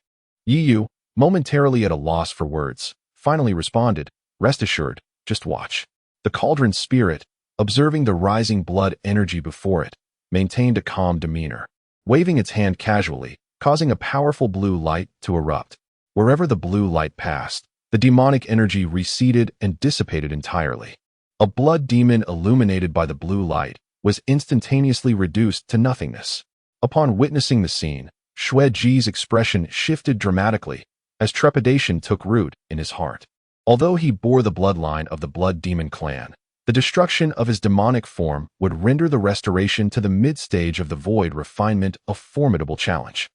Yi Yu, momentarily at a loss for words, finally responded, "Rest assured, just watch." The cauldron spirit, observing the rising blood energy before it, maintained a calm demeanor, waving its hand casually, causing a powerful blue light to erupt. Wherever the blue light passed, the demonic energy receded and dissipated entirely. A blood demon illuminated by the blue light was instantaneously reduced to nothingness. Upon witnessing the scene, Xue Ji's expression shifted dramatically as trepidation took root in his heart. Although he bore the bloodline of the Blood Demon clan, the destruction of his demonic form would render the restoration to the mid-stage of the void refinement a formidable challenge.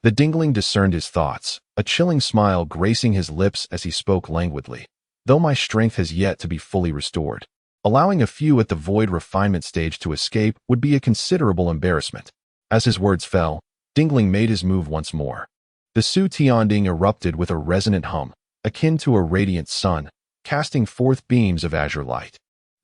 The Dingling discerned his thoughts, a chilling smile gracing his lips as he spoke languidly. "Though my strength has yet to be fully restored, allowing a few at the void refinement stage to escape would be a considerable embarrassment." As his words fell, Dingling made his move once more. The Su Tianding erupted with a resonant hum, akin to a radiant sun, casting forth beams of azure light.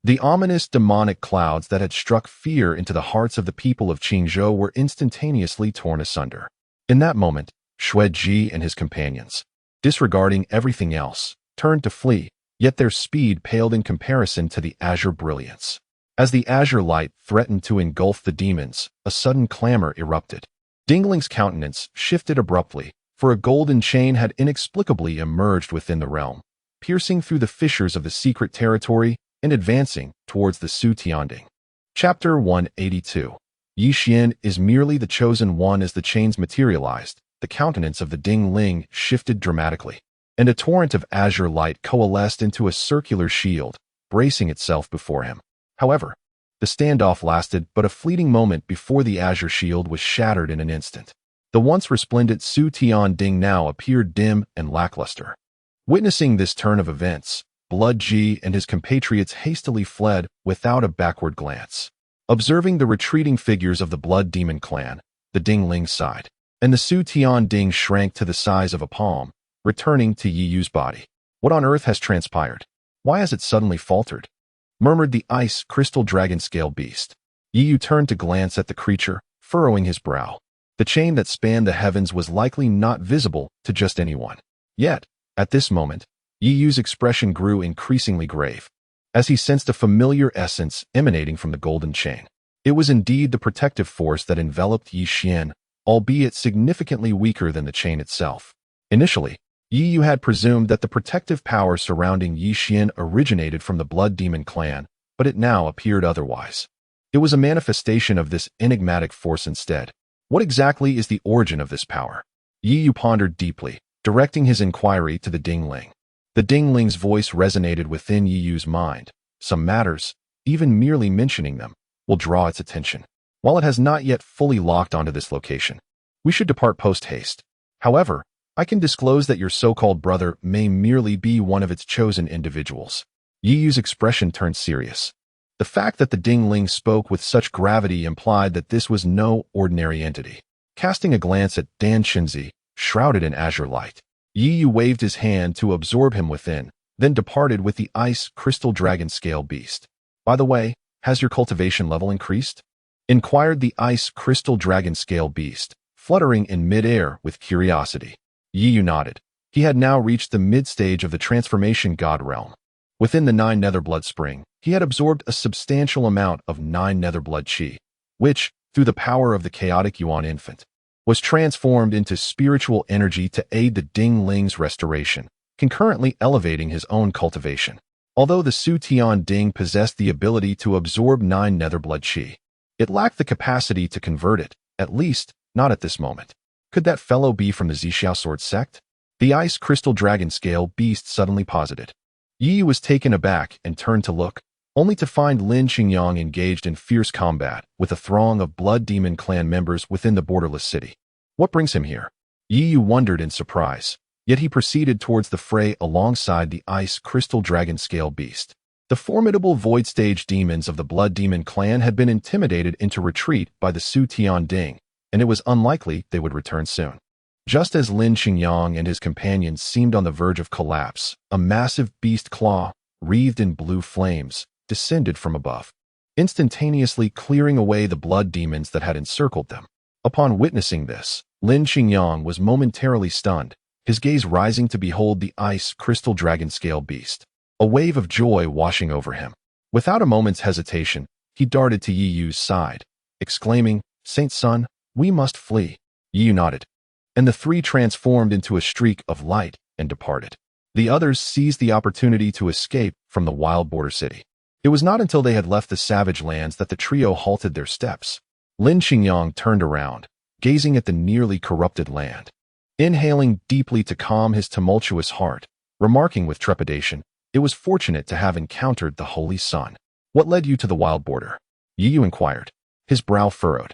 The ominous demonic clouds that had struck fear into the hearts of the people of Qingzhou were instantaneously torn asunder. In that moment, Xue Ji and his companions, disregarding everything else, turned to flee, yet their speed paled in comparison to the azure brilliance. As the azure light threatened to engulf the demons, a sudden clamor erupted. Dingling's countenance shifted abruptly, for a golden chain had inexplicably emerged within the realm, piercing through the fissures of the secret territory and advancing towards the Su Tianding. Chapter 182. Yi Xian is merely the chosen one. As the chains materialized, the countenance of the Dingling shifted dramatically, and a torrent of azure light coalesced into a circular shield, bracing itself before him. However, the standoff lasted but a fleeting moment before the azure shield was shattered in an instant. The once resplendent Su Tianding now appeared dim and lackluster. Witnessing this turn of events, Blood Ji and his compatriots hastily fled without a backward glance. Observing the retreating figures of the Blood Demon clan, the Dingling sighed, and the Su Tianding shrank to the size of a palm, returning to Yi Yu's body. "What on earth has transpired? Why has it suddenly faltered?" murmured the ice crystal dragon scale beast. Yi Yu turned to glance at the creature, furrowing his brow. The chain that spanned the heavens was likely not visible to just anyone. Yet, at this moment, Yi Yu's expression grew increasingly grave, as he sensed a familiar essence emanating from the golden chain. It was indeed the protective force that enveloped Yi Xian, albeit significantly weaker than the chain itself. Initially, Yi Yu had presumed that the protective power surrounding Yi Xian originated from the Blood Demon clan, but it now appeared otherwise. It was a manifestation of this enigmatic force instead. What exactly is the origin of this power? Yi Yu pondered deeply, directing his inquiry to the Dingling. The Dingling's voice resonated within Yi Yu's mind. Some matters, even merely mentioning them, will draw its attention. While it has not yet fully locked onto this location, we should depart post-haste. However, I can disclose that your so-called brother may merely be one of its chosen individuals. Yi Yu's expression turned serious. The fact that the Dingling spoke with such gravity implied that this was no ordinary entity. Casting a glance at Dan Shinzi, shrouded in azure light, Yi Yu waved his hand to absorb him within, then departed with the ice crystal dragon scale beast. By the way, has your cultivation level increased? Inquired the ice crystal dragon scale beast, fluttering in mid-air with curiosity. Yi Yu nodded. He had now reached the mid-stage of the transformation god realm. Within the 9 Netherblood Spring, he had absorbed a substantial amount of 9 Netherblood Chi, which, through the power of the chaotic Yuan infant, was transformed into spiritual energy to aid the Dingling's restoration, concurrently elevating his own cultivation. Although the Su Tian Ding possessed the ability to absorb 9 Netherblood Chi, it lacked the capacity to convert it, at least, not at this moment. Could that fellow be from the Zixiao Sword sect? The ice crystal dragon scale beast suddenly posited. Yi Yu was taken aback and turned to look, only to find Lin Xingyang engaged in fierce combat with a throng of Blood Demon clan members within the borderless city. What brings him here? Yi Yu wondered in surprise, yet he proceeded towards the fray alongside the ice crystal dragon scale beast. The formidable void stage demons of the Blood Demon clan had been intimidated into retreat by the Su Tian Ding, and it was unlikely they would return soon. Just as Lin Xingyang and his companions seemed on the verge of collapse, a massive beast claw, wreathed in blue flames, descended from above, instantaneously clearing away the blood demons that had encircled them. Upon witnessing this, Lin Xingyang was momentarily stunned, his gaze rising to behold the ice crystal dragon scale beast, a wave of joy washing over him. Without a moment's hesitation, he darted to Yi Yu's side, exclaiming, "Saint Sun, we must flee." Yi Yu nodded, and the three transformed into a streak of light and departed. The others seized the opportunity to escape from the wild border city. It was not until they had left the savage lands that the trio halted their steps. Lin Xingyang turned around, gazing at the nearly corrupted land, inhaling deeply to calm his tumultuous heart, remarking with trepidation, "It was fortunate to have encountered the Holy Sun." "What led you to the wild border?" Yi Yu inquired, his brow furrowed.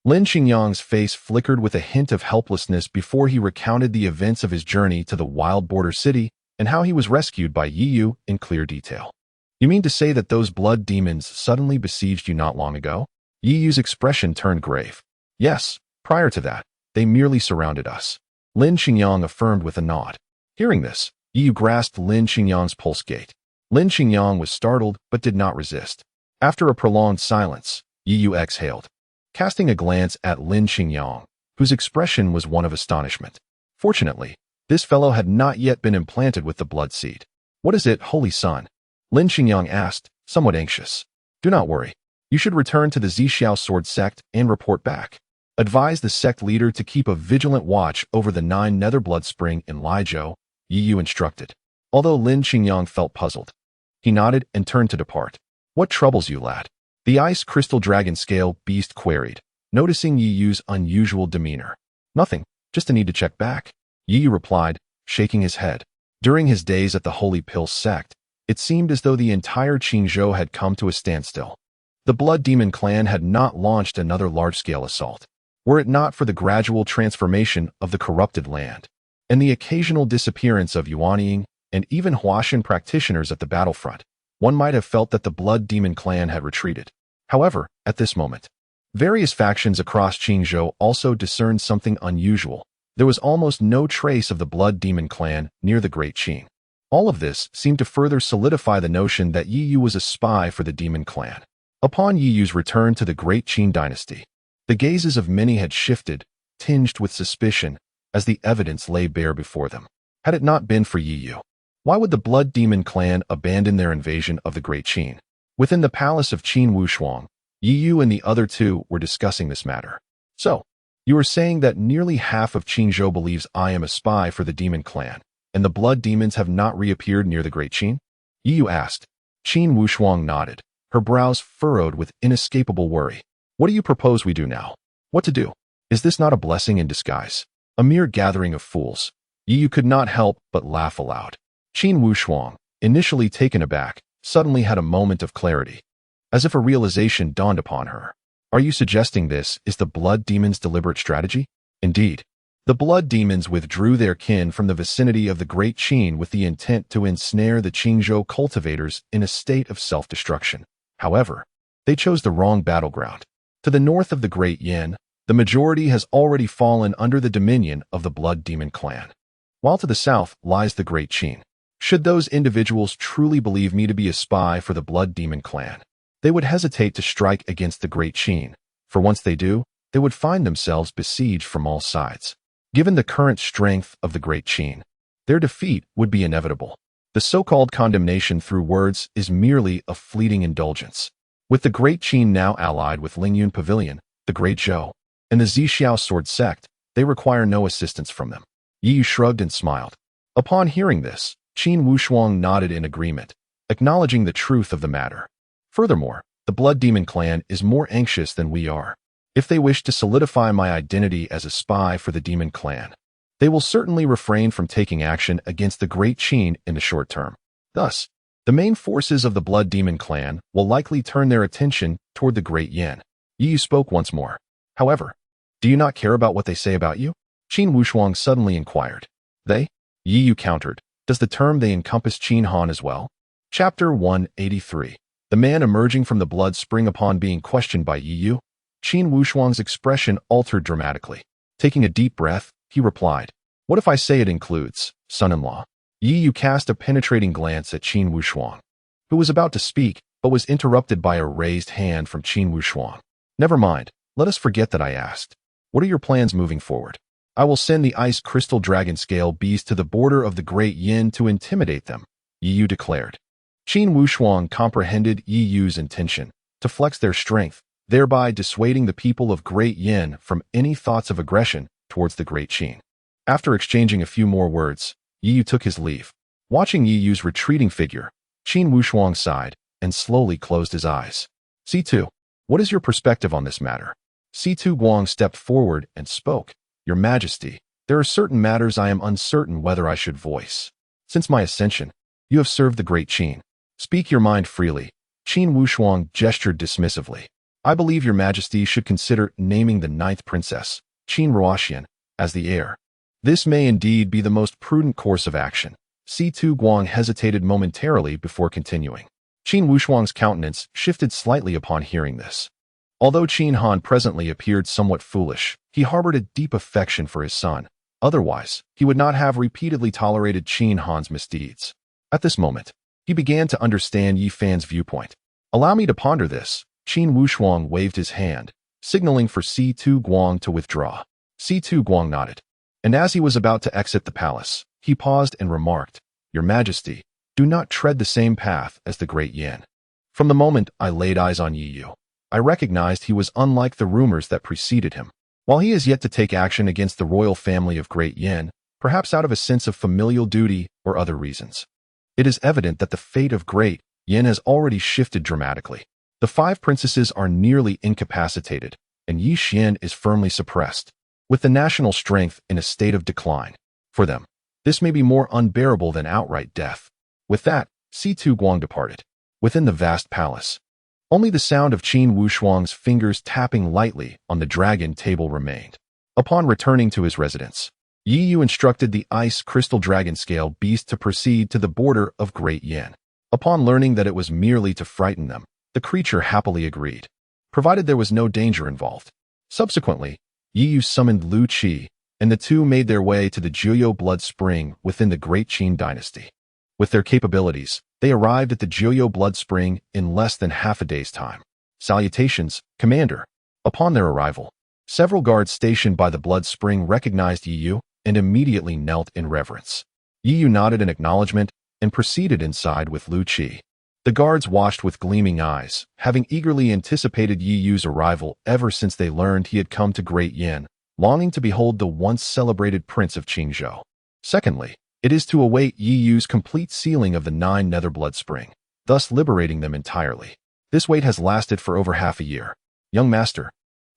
Lin Xingyang's face flickered with a hint of helplessness before he recounted the events of his journey to the wild border city and how he was rescued by Yi Yu in clear detail. "You mean to say that those blood demons suddenly besieged you not long ago?" Yi Yu's expression turned grave. "Yes, prior to that, they merely surrounded us," Lin Xingyang affirmed with a nod. Hearing this, Yi Yu grasped Lin Xingyang's pulse gate. Lin Xingyang was startled but did not resist. After a prolonged silence, Yi Yu exhaled, casting a glance at Lin Xingyang, whose expression was one of astonishment. Fortunately, this fellow had not yet been implanted with the blood seed. "What is it, Holy Sun?" Lin Xingyang asked, somewhat anxious. "Do not worry. You should return to the Zixiao Sword sect and report back. Advise the sect leader to keep a vigilant watch over the 9 Netherblood Spring in Lijiao," Yi Yu instructed. Although Lin Xingyang felt puzzled, he nodded and turned to depart. "What troubles you, lad?" The ice crystal dragon scale beast queried, noticing Yi Yu's unusual demeanor. "Nothing, just a need to check back," Yi Yu replied, shaking his head. During his days at the Holy Pill sect, it seemed as though the entire Qingzhou had come to a standstill. The Blood Demon clan had not launched another large-scale assault, were it not for the gradual transformation of the corrupted land, and the occasional disappearance of Yuanying and even Huashan practitioners at the battlefront. One might have felt that the Blood Demon clan had retreated. However, at this moment, various factions across Qingzhou also discerned something unusual. There was almost no trace of the Blood Demon clan near the Great Qing. All of this seemed to further solidify the notion that Yi Yu was a spy for the Demon clan. Upon Yi Yu's return to the Great Qing dynasty, the gazes of many had shifted, tinged with suspicion, as the evidence lay bare before them. Had it not been for Yi Yu, why would the Blood Demon clan abandon their invasion of the Great Qing? Within the palace of Qin Wushuang, Yi Yu and the other two were discussing this matter. "So, you are saying that nearly half of Qingzhou believes I am a spy for the Demon clan, and the Blood Demons have not reappeared near the Great Qing?" Yi Yu asked. Qin Wushuang nodded, her brows furrowed with inescapable worry. What do you propose we do now? What to do? Is this not a blessing in disguise? A mere gathering of fools? Yu could not help but laugh aloud. Qin Wushuang, initially taken aback, suddenly had a moment of clarity, as if a realization dawned upon her. Are you suggesting this is the blood demon's deliberate strategy? Indeed. The blood demons withdrew their kin from the vicinity of the Great Qin with the intent to ensnare the Qingzhou cultivators in a state of self-destruction. However, they chose the wrong battleground. To the north of the Great Yin, the majority has already fallen under the dominion of the blood demon clan, while to the south lies the Great Qin. Should those individuals truly believe me to be a spy for the blood demon clan, they would hesitate to strike against the Great Qin, for once they do, they would find themselves besieged from all sides. Given the current strength of the Great Qin, their defeat would be inevitable. The so-called condemnation through words is merely a fleeting indulgence. With the Great Qin now allied with Lingyun Pavilion, the Great Zhou, and the Zixiao sword sect, they require no assistance from them. Yi shrugged and smiled. Upon hearing this, Qin Wushuang nodded in agreement, acknowledging the truth of the matter. Furthermore, the Blood Demon clan is more anxious than we are. If they wish to solidify my identity as a spy for the Demon clan, they will certainly refrain from taking action against the Great Qin in the short term. Thus, the main forces of the Blood Demon clan will likely turn their attention toward the Great Yin. Yi spoke once more. However, do you not care about what they say about you? Qin Wushuang suddenly inquired. They? Yi countered. Does the term they encompass Qin Han as well? Chapter 183. The man emerging from the blood spring upon being questioned by Yi. Qin Wushuang's expression altered dramatically. Taking a deep breath, he replied, What if I say it includes son-in-law? Yi cast a penetrating glance at Qin Wushuang, who was about to speak, but was interrupted by a raised hand from Qin Wushuang. Never mind, let us forget that I asked. What are your plans moving forward? I will send the ice crystal dragon scale beast to the border of the Great Yin to intimidate them, Yi declared. Qin Wushuang comprehended Yi's intention, to flex their strength, thereby dissuading the people of Great Yin from any thoughts of aggression towards the Great Qin. After exchanging a few more words, Yi took his leave. Watching Yi's retreating figure, Qin Wushuang sighed and slowly closed his eyes. C2, what is your perspective on this matter? C2 Guang stepped forward and spoke. Your Majesty, there are certain matters I am uncertain whether I should voice. Since my ascension, you have served the Great Qin. Speak your mind freely. Qin Wushuang gestured dismissively. I believe your Majesty should consider naming the 9th princess, Qin Ruoxian, as the heir. This may indeed be the most prudent course of action. C2 Guang hesitated momentarily before continuing. Qin Wushuang's countenance shifted slightly upon hearing this. Although Qin Han presently appeared somewhat foolish, he harbored a deep affection for his son. Otherwise, he would not have repeatedly tolerated Qin Han's misdeeds. At this moment, he began to understand Yi Fan's viewpoint. Allow me to ponder this. Qin Wushuang waved his hand, signaling for C2 Guang to withdraw. C2 Guang nodded, and as he was about to exit the palace, he paused and remarked, Your Majesty, do not tread the same path as the Great Yin. From the moment I laid eyes on Yi, I recognized he was unlike the rumors that preceded him. While he is yet to take action against the royal family of Great Yin, perhaps out of a sense of familial duty or other reasons, it is evident that the fate of Great Yin has already shifted dramatically. The 5 princesses are nearly incapacitated, and Yi Xian is firmly suppressed, with the national strength in a state of decline. For them, this may be more unbearable than outright death. With that, C2 Guang departed. Within the vast palace, only the sound of Qin Wushuang's fingers tapping lightly on the dragon table remained. Upon returning to his residence, Yi instructed the ice crystal dragon scale beast to proceed to the border of Great Yin. Upon learning that it was merely to frighten them, the creature happily agreed, provided there was no danger involved. Subsequently, Yi summoned Lu Qi, and the two made their way to the Jiuyou blood spring within the Great Qin dynasty. With their capabilities, they arrived at the Jiuyou blood spring in less than half a day's time. Salutations, Commander. Upon their arrival, several guards stationed by the blood spring recognized Yi and immediately knelt in reverence. Yi nodded in acknowledgement and proceeded inside with Lu Qi. The guards watched with gleaming eyes, having eagerly anticipated Yi's arrival ever since they learned he had come to Great Yin, longing to behold the once celebrated Prince of Qingzhou. Secondly, it is to await Yi's complete sealing of the 9 nether blood spring, thus liberating them entirely. This wait has lasted for over half a year. Young master,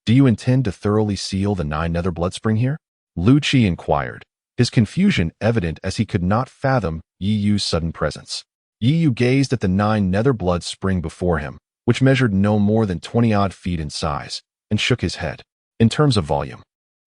do you intend to thoroughly seal the 9 nether blood spring here? Lu Qi inquired, his confusion evident as he could not fathom Yi Yu's sudden presence. Yi Yu gazed at the 9 nether blood spring before him, which measured no more than 20-odd feet in size, and shook his head. In terms of volume,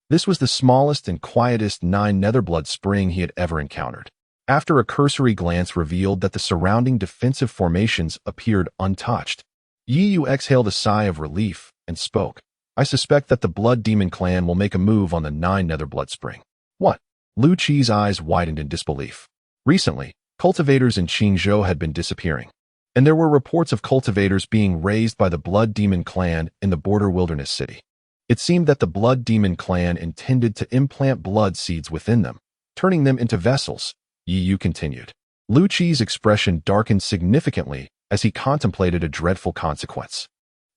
this was the smallest and quietest 9 nether blood spring he had ever encountered. After a cursory glance revealed that the surrounding defensive formations appeared untouched, Yi Yu exhaled a sigh of relief and spoke. I suspect that the Blood Demon clan will make a move on the 9 nether blood spring. What? Lu Qi's eyes widened in disbelief. Recently, cultivators in Qingzhou had been disappearing, and there were reports of cultivators being raised by the Blood Demon clan in the border wilderness city. It seemed that the Blood Demon clan intended to implant blood seeds within them, turning them into vessels, Yi Yu continued. Lu Qi's expression darkened significantly as he contemplated a dreadful consequence.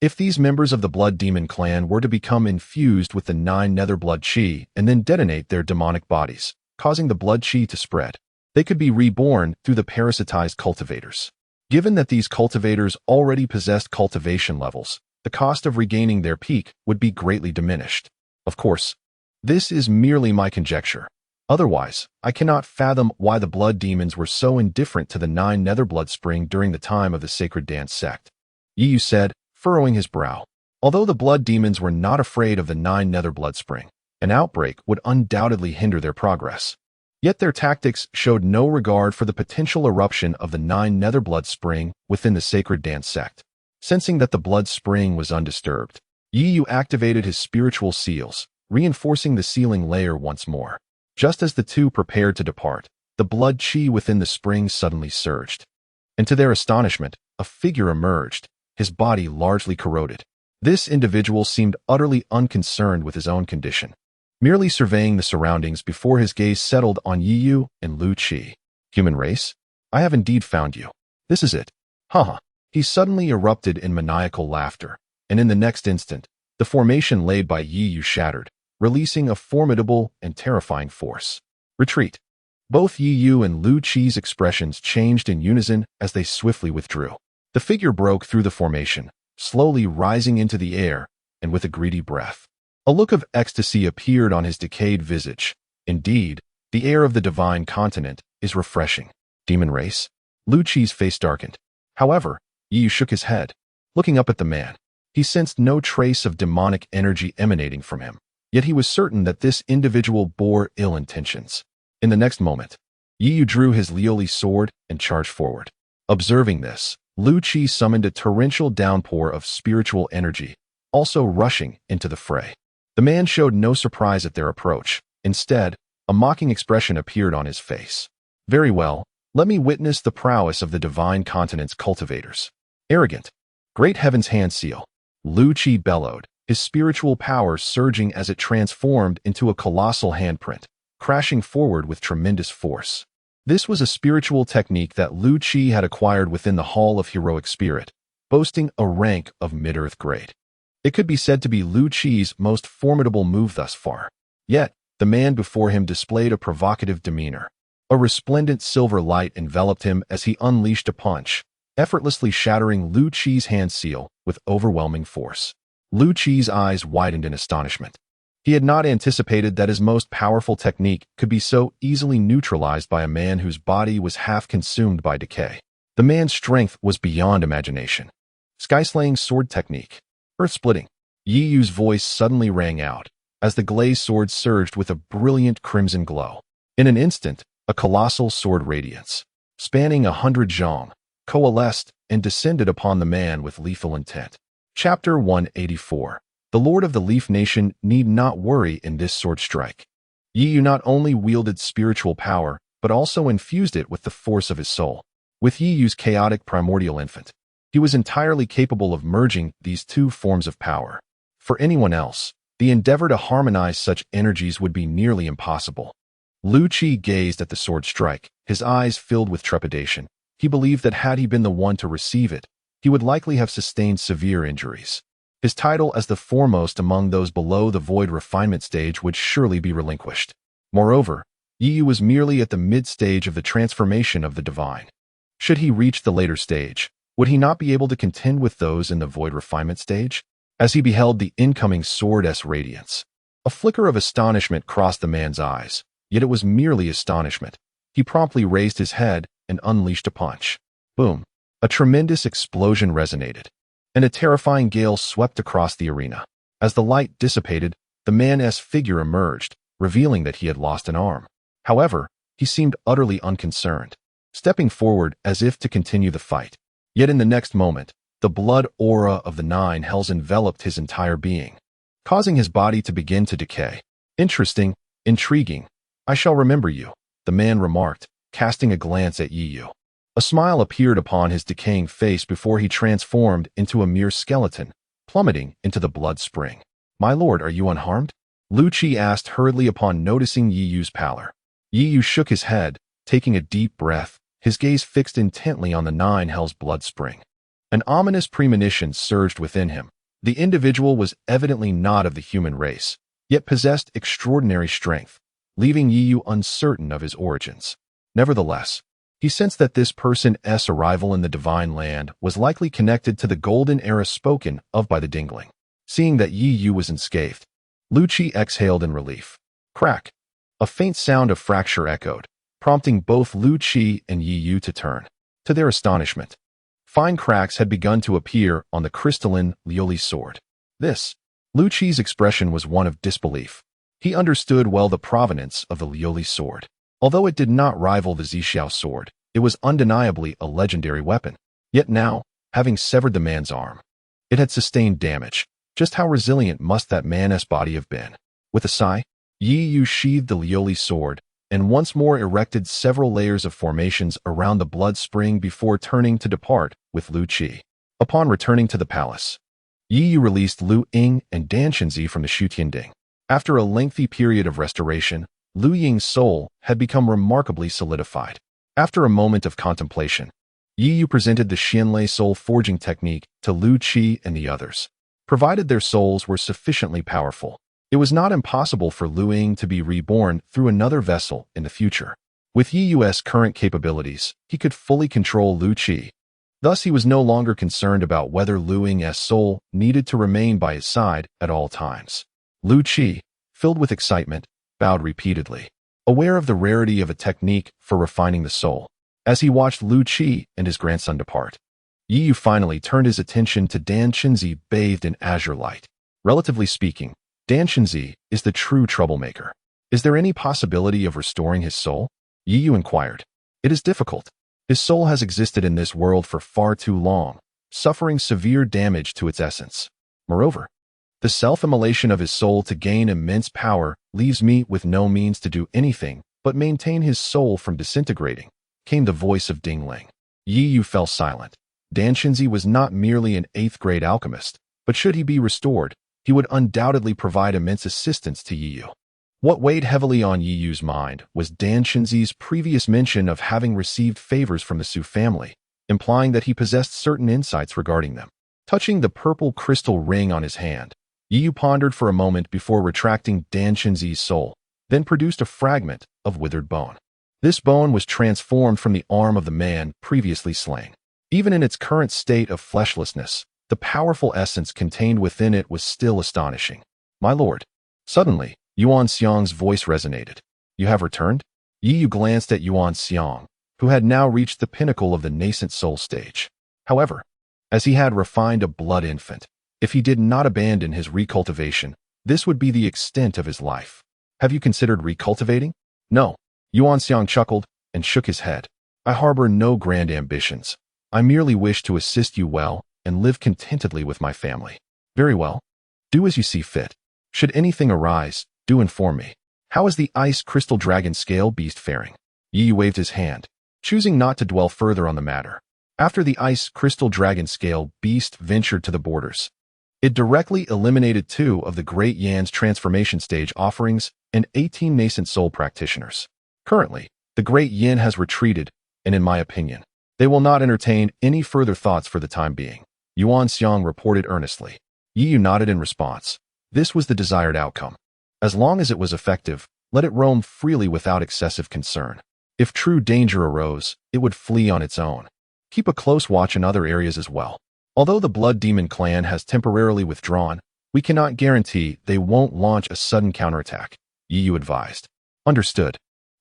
If these members of the Blood Demon clan were to become infused with the 9 nether blood qi and then detonate their demonic bodies, causing the blood qi to spread, they could be reborn through the parasitized cultivators. Given that these cultivators already possessed cultivation levels, the cost of regaining their peak would be greatly diminished. Of course, this is merely my conjecture. Otherwise, I cannot fathom why the blood demons were so indifferent to the 9 nether blood spring during the time of the sacred dance sect. Yi Yu said, furrowing his brow. Although the blood demons were not afraid of the 9 nether blood spring, an outbreak would undoubtedly hinder their progress. Yet their tactics showed no regard for the potential eruption of the 9 nether blood spring within the sacred dance sect. Sensing that the blood spring was undisturbed, Yi Yu activated his spiritual seals, reinforcing the sealing layer once more. Just as the two prepared to depart, the blood qi within the spring suddenly surged. And to their astonishment, a figure emerged, his body largely corroded. This individual seemed utterly unconcerned with his own condition, merely surveying the surroundings before his gaze settled on Yi Yu and Lu Qi. Human race? I have indeed found you. This is it. Haha. He suddenly erupted in maniacal laughter, and in the next instant, the formation laid by Yi Yu shattered, releasing a formidable and terrifying force. Retreat. Both Yi Yu and Lu Qi's expressions changed in unison as they swiftly withdrew. The figure broke through the formation, slowly rising into the air, and with a greedy breath. A look of ecstasy appeared on his decayed visage. Indeed, the air of the divine continent is refreshing. Demon race? Lu Qi's face darkened. However, Yi Yu shook his head. Looking up at the man, he sensed no trace of demonic energy emanating from him, yet he was certain that this individual bore ill intentions. In the next moment, Yi Yu drew his Lioli sword and charged forward. Observing this, Lu Qi summoned a torrential downpour of spiritual energy, also rushing into the fray. The man showed no surprise at their approach. Instead, a mocking expression appeared on his face. Very well, let me witness the prowess of the divine continent's cultivators. Arrogant. Great heaven's hand seal. Lu Qi bellowed, his spiritual power surging as it transformed into a colossal handprint, crashing forward with tremendous force. This was a spiritual technique that Lu Qi had acquired within the Hall of Heroic Spirit, boasting a rank of mid-earth grade. It could be said to be Lu Qi's most formidable move thus far. Yet, the man before him displayed a provocative demeanor. A resplendent silver light enveloped him as he unleashed a punch, effortlessly shattering Lu Qi's hand seal with overwhelming force. Lu Qi's eyes widened in astonishment. He had not anticipated that his most powerful technique could be so easily neutralized by a man whose body was half consumed by decay. The man's strength was beyond imagination. Sky-slaying sword technique. Earth-splitting. Yi Yu's voice suddenly rang out, as the glazed sword surged with a brilliant crimson glow. In an instant, a colossal sword radiance, spanning 100 zhong, coalesced and descended upon the man with lethal intent. Chapter 184. The Lord of the Leaf Nation need not worry in this sword strike. Yi Yu not only wielded spiritual power, but also infused it with the force of his soul. With Yi Yu's chaotic primordial infant, he was entirely capable of merging these two forms of power. For anyone else, the endeavor to harmonize such energies would be nearly impossible. Lu Qi gazed at the sword strike, his eyes filled with trepidation. He believed that had he been the one to receive it, he would likely have sustained severe injuries. His title as the foremost among those below the void refinement stage would surely be relinquished. Moreover, Yi Yu was merely at the mid-stage of the transformation of the divine. Should he reach the later stage, Would he not be able to contend with those in the void refinement stage? As he beheld the incoming sword's radiance, a flicker of astonishment crossed the man's eyes, yet it was merely astonishment. He promptly raised his head and unleashed a punch. Boom! A tremendous explosion resonated, and a terrifying gale swept across the arena. As the light dissipated, the man's figure emerged, revealing that he had lost an arm. However, he seemed utterly unconcerned, stepping forward as if to continue the fight. Yet in the next moment, the blood aura of the nine hells enveloped his entire being, causing his body to begin to decay. Interesting, intriguing. I shall remember you, the man remarked, casting a glance at Yi. A smile appeared upon his decaying face before he transformed into a mere skeleton, plummeting into the blood spring. My lord, are you unharmed? Lu Qi asked hurriedly upon noticing Yi's pallor. Yi shook his head, taking a deep breath, his gaze fixed intently on the nine hells blood spring. An ominous premonition surged within him. The individual was evidently not of the human race, yet possessed extraordinary strength, leaving Yi uncertain of his origins. Nevertheless, he sensed that this person's arrival in the divine land was likely connected to the golden era spoken of by the Dingling. Seeing that Yi was unscathed, Lu Qi exhaled in relief. Crack! A faint sound of fracture echoed, prompting both Lu Qi and Yi to turn. To their astonishment, fine cracks had begun to appear on the crystalline Lioli sword. Lu Qi's expression was one of disbelief. He understood well the provenance of the Lioli sword. Although it did not rival the Zixiao sword, it was undeniably a legendary weapon. Yet now, having severed the man's arm, it had sustained damage. Just how resilient must that man's body have been? With a sigh, Yi sheathed the Lioli sword and once more erected several layers of formations around the blood spring before turning to depart with Lu Qi. Upon returning to the palace, Yi released Lu Ying and Dan Shenzi from the Shutianding. After a lengthy period of restoration, Lu Ying's soul had become remarkably solidified. After a moment of contemplation, Yi presented the Xianlei soul forging technique to Lu Qi and the others. Provided their souls were sufficiently powerful, it was not impossible for Lu Ying to be reborn through another vessel in the future. With Yi's current capabilities, he could fully control Lu Qi. Thus, he was no longer concerned about whether Lu Ying's soul needed to remain by his side at all times. Lu Qi, filled with excitement, bowed repeatedly, aware of the rarity of a technique for refining the soul. As he watched Lu Qi and his grandson depart, Yi finally turned his attention to Dan Shenzi bathed in azure light. Relatively speaking, Dan Shenzi is the true troublemaker. Is there any possibility of restoring his soul? Yi inquired. It is difficult. His soul has existed in this world for far too long, suffering severe damage to its essence. Moreover, the self-immolation of his soul to gain immense power leaves me with no means to do anything but maintain his soul from disintegrating, came the voice of Dingling. Yi fell silent. Dan Shenzi was not merely an 8th-grade alchemist, but should he be restored, he would undoubtedly provide immense assistance to Yi. What weighed heavily on Yi's mind was Dan Shenzi's previous mention of having received favors from the Su family, implying that he possessed certain insights regarding them. Touching the purple crystal ring on his hand, Yi pondered for a moment before retracting Dan Shenzi's soul, then produced a fragment of withered bone. This bone was transformed from the arm of the man previously slain. Even in its current state of fleshlessness, the powerful essence contained within it was still astonishing. My lord. Suddenly, Yuan Xiang's voice resonated. You have returned? Yi glanced at Yuan Xiang, who had now reached the pinnacle of the nascent soul stage. However, as he had refined a blood infant, if he did not abandon his recultivation, this would be the extent of his life. Have you considered recultivating? No. Yuan Xiang chuckled and shook his head. I harbor no grand ambitions. I merely wish to assist you well and live contentedly with my family. Very well. Do as you see fit. Should anything arise, do inform me. How is the ice crystal dragon scale beast faring? Yi waved his hand, choosing not to dwell further on the matter. After the ice crystal dragon scale beast ventured to the borders, it directly eliminated 2 of the Great Yan's transformation stage offerings and 18 nascent soul practitioners. Currently, the Great Yin has retreated, and in my opinion, they will not entertain any further thoughts for the time being. Yuan Xiang reported earnestly. Yi nodded in response. This was the desired outcome. As long as it was effective, let it roam freely without excessive concern. If true danger arose, it would flee on its own. Keep a close watch in other areas as well. Although the Blood Demon clan has temporarily withdrawn, we cannot guarantee they won't launch a sudden counterattack, Yi Yu advised. Understood.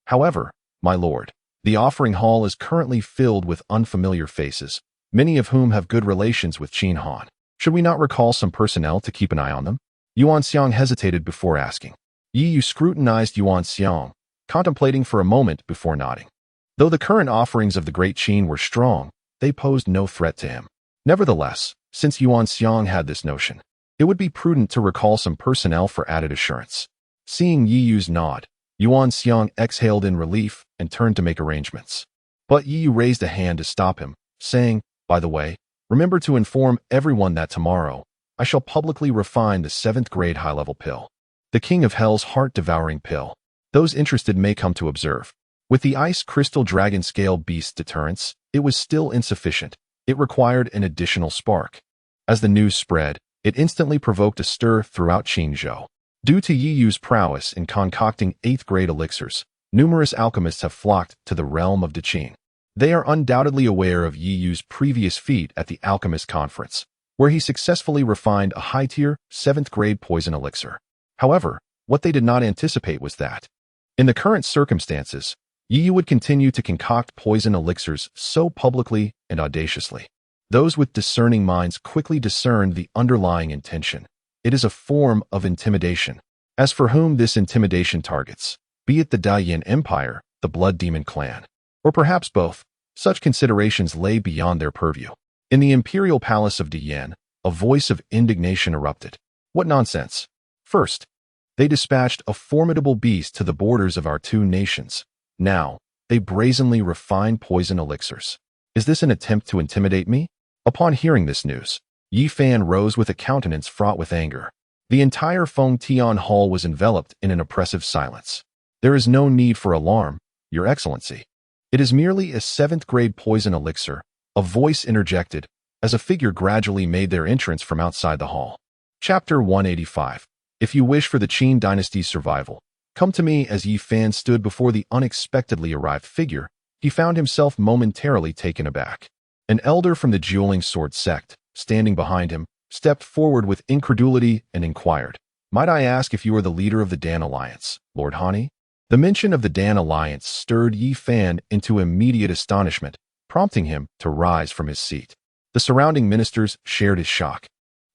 However, my lord, the offering hall is currently filled with unfamiliar faces, many of whom have good relations with Qin Han. Should we not recall some personnel to keep an eye on them? Yuan Xiang hesitated before asking. Yi Yu scrutinized Yuan Xiang, contemplating for a moment before nodding. Though the current offerings of the Great Qin were strong, they posed no threat to him. Nevertheless, since Yuan Xiang had this notion, it would be prudent to recall some personnel for added assurance. Seeing Yi Yu's nod, Yuan Xiang exhaled in relief and turned to make arrangements. But Yi Yu raised a hand to stop him, saying, "By the way, remember to inform everyone that tomorrow I shall publicly refine the 7th grade high-level pill, the King of Hell's heart-devouring pill. Those interested may come to observe." With the Ice Crystal Dragon Scale Beast's deterrence, it was still insufficient. It required an additional spark. As the news spread, it instantly provoked a stir throughout Qinzhou. Due to Yi Yu's prowess in concocting 8th grade elixirs, numerous alchemists have flocked to the realm of Deqin. They are undoubtedly aware of Yi Yu's previous feat at the Alchemist Conference, where he successfully refined a high-tier 7th grade poison elixir. However, what they did not anticipate was that, in the current circumstances, Yi Yu would continue to concoct poison elixirs so publicly and audaciously. Those with discerning minds quickly discerned the underlying intention. It is a form of intimidation. As for whom this intimidation targets, be it the Daiyan Empire, the Blood Demon clan, or perhaps both, such considerations lay beyond their purview. In the imperial palace of Daiyan, a voice of indignation erupted. What nonsense! First, they dispatched a formidable beast to the borders of our two nations. Now, they brazenly refine poison elixirs. Is this an attempt to intimidate me? Upon hearing this news, Yi Fan rose with a countenance fraught with anger. The entire Feng Tian Hall was enveloped in an oppressive silence. There is no need for alarm, Your Excellency. It is merely a 7th grade poison elixir, a voice interjected, as a figure gradually made their entrance from outside the hall. Chapter 185. If you wish for the Qin dynasty's survival, come to me. As Yi Fan stood before the unexpectedly arrived figure, he found himself momentarily taken aback. An elder from the Dueling Sword sect, standing behind him, stepped forward with incredulity and inquired, "Might I ask if you are the leader of the Dan Alliance, Lord Hani?" The mention of the Dan Alliance stirred Yi Fan into immediate astonishment, prompting him to rise from his seat. The surrounding ministers shared his shock,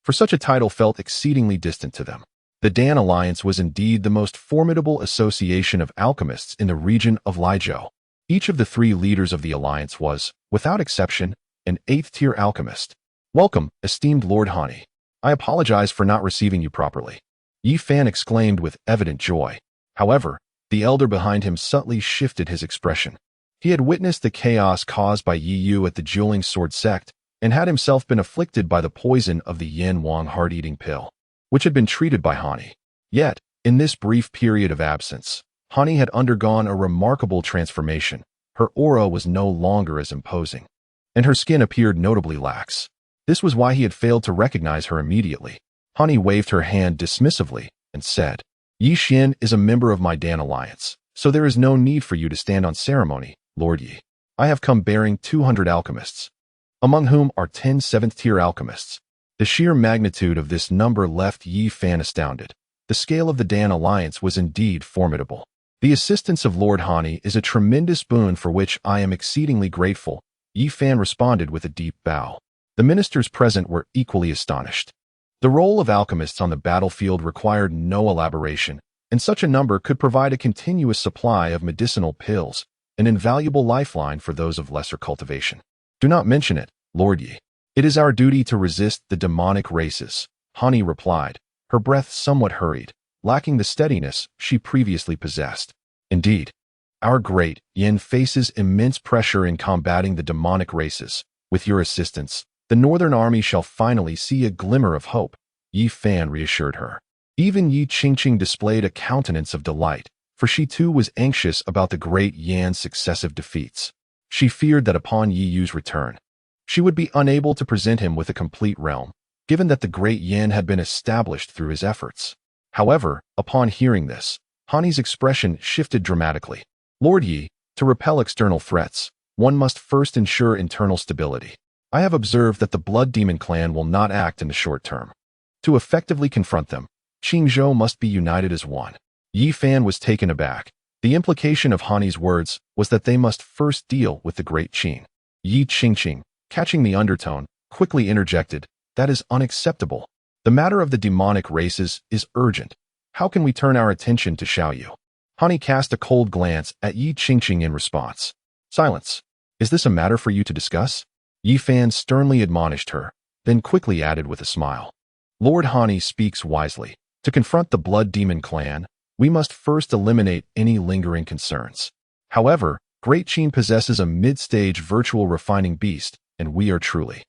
for such a title felt exceedingly distant to them. The Dan Alliance was indeed the most formidable association of alchemists in the region of Lijiao. Each of the 3 leaders of the alliance was, without exception, an 8th-tier alchemist. "Welcome, esteemed Lord Hani. I apologize for not receiving you properly," Yi Fan exclaimed with evident joy. However, the elder behind him subtly shifted his expression. He had witnessed the chaos caused by Yi Yu at the Dueling Sword sect and had himself been afflicted by the poison of the Yin Wang heart-eating pill, which had been treated by Hani. Yet, in this brief period of absence, Hani had undergone a remarkable transformation. Her aura was no longer as imposing, and her skin appeared notably lax. This was why he had failed to recognize her immediately. Hani waved her hand dismissively and said, "Yi Xian is a member of my Dan Alliance, so there is no need for you to stand on ceremony, Lord Yi. I have come bearing 200 alchemists, among whom are 10 7th-tier alchemists." The sheer magnitude of this number left Yi Fan astounded. The scale of the Dan Alliance was indeed formidable. "The assistance of Lord Hani is a tremendous boon for which I am exceedingly grateful," Yi Fan responded with a deep bow. The ministers present were equally astonished. The role of alchemists on the battlefield required no elaboration, and such a number could provide a continuous supply of medicinal pills, an invaluable lifeline for those of lesser cultivation. "Do not mention it, Lord Yi. It is our duty to resist the demonic races," Hani replied, her breath somewhat hurried, lacking the steadiness she previously possessed. "Indeed, our great Yin faces immense pressure in combating the demonic races. With your assistance, the Northern Army shall finally see a glimmer of hope," Yi Fan reassured her. Even Yi Qingqing displayed a countenance of delight, for she too was anxious about the great Yan's successive defeats. She feared that upon Yi Yu's return, she would be unable to present him with a complete realm, given that the great Yan had been established through his efforts. However, upon hearing this, Hani's expression shifted dramatically. "Lord Yi, to repel external threats, one must first ensure internal stability. I have observed that the Blood Demon clan will not act in the short term. To effectively confront them, Qingzhou must be united as one. Yi Fan was taken aback. The implication of Hanni's words was that they must first deal with the Great Qing. Yi Qingqing, catching the undertone, quickly interjected, "That is unacceptable. The matter of the demonic races is urgent. How can we turn our attention to Xiaoyu?" Hanni cast a cold glance at Yi Qingqing in response. "Silence. Is this a matter for you to discuss?" Yi Fan sternly admonished her, then quickly added with a smile. "Lord Hanni speaks wisely. To confront the Blood Demon clan, we must first eliminate any lingering concerns. However, Great Qing possesses a mid-stage virtual refining beast, and we are truly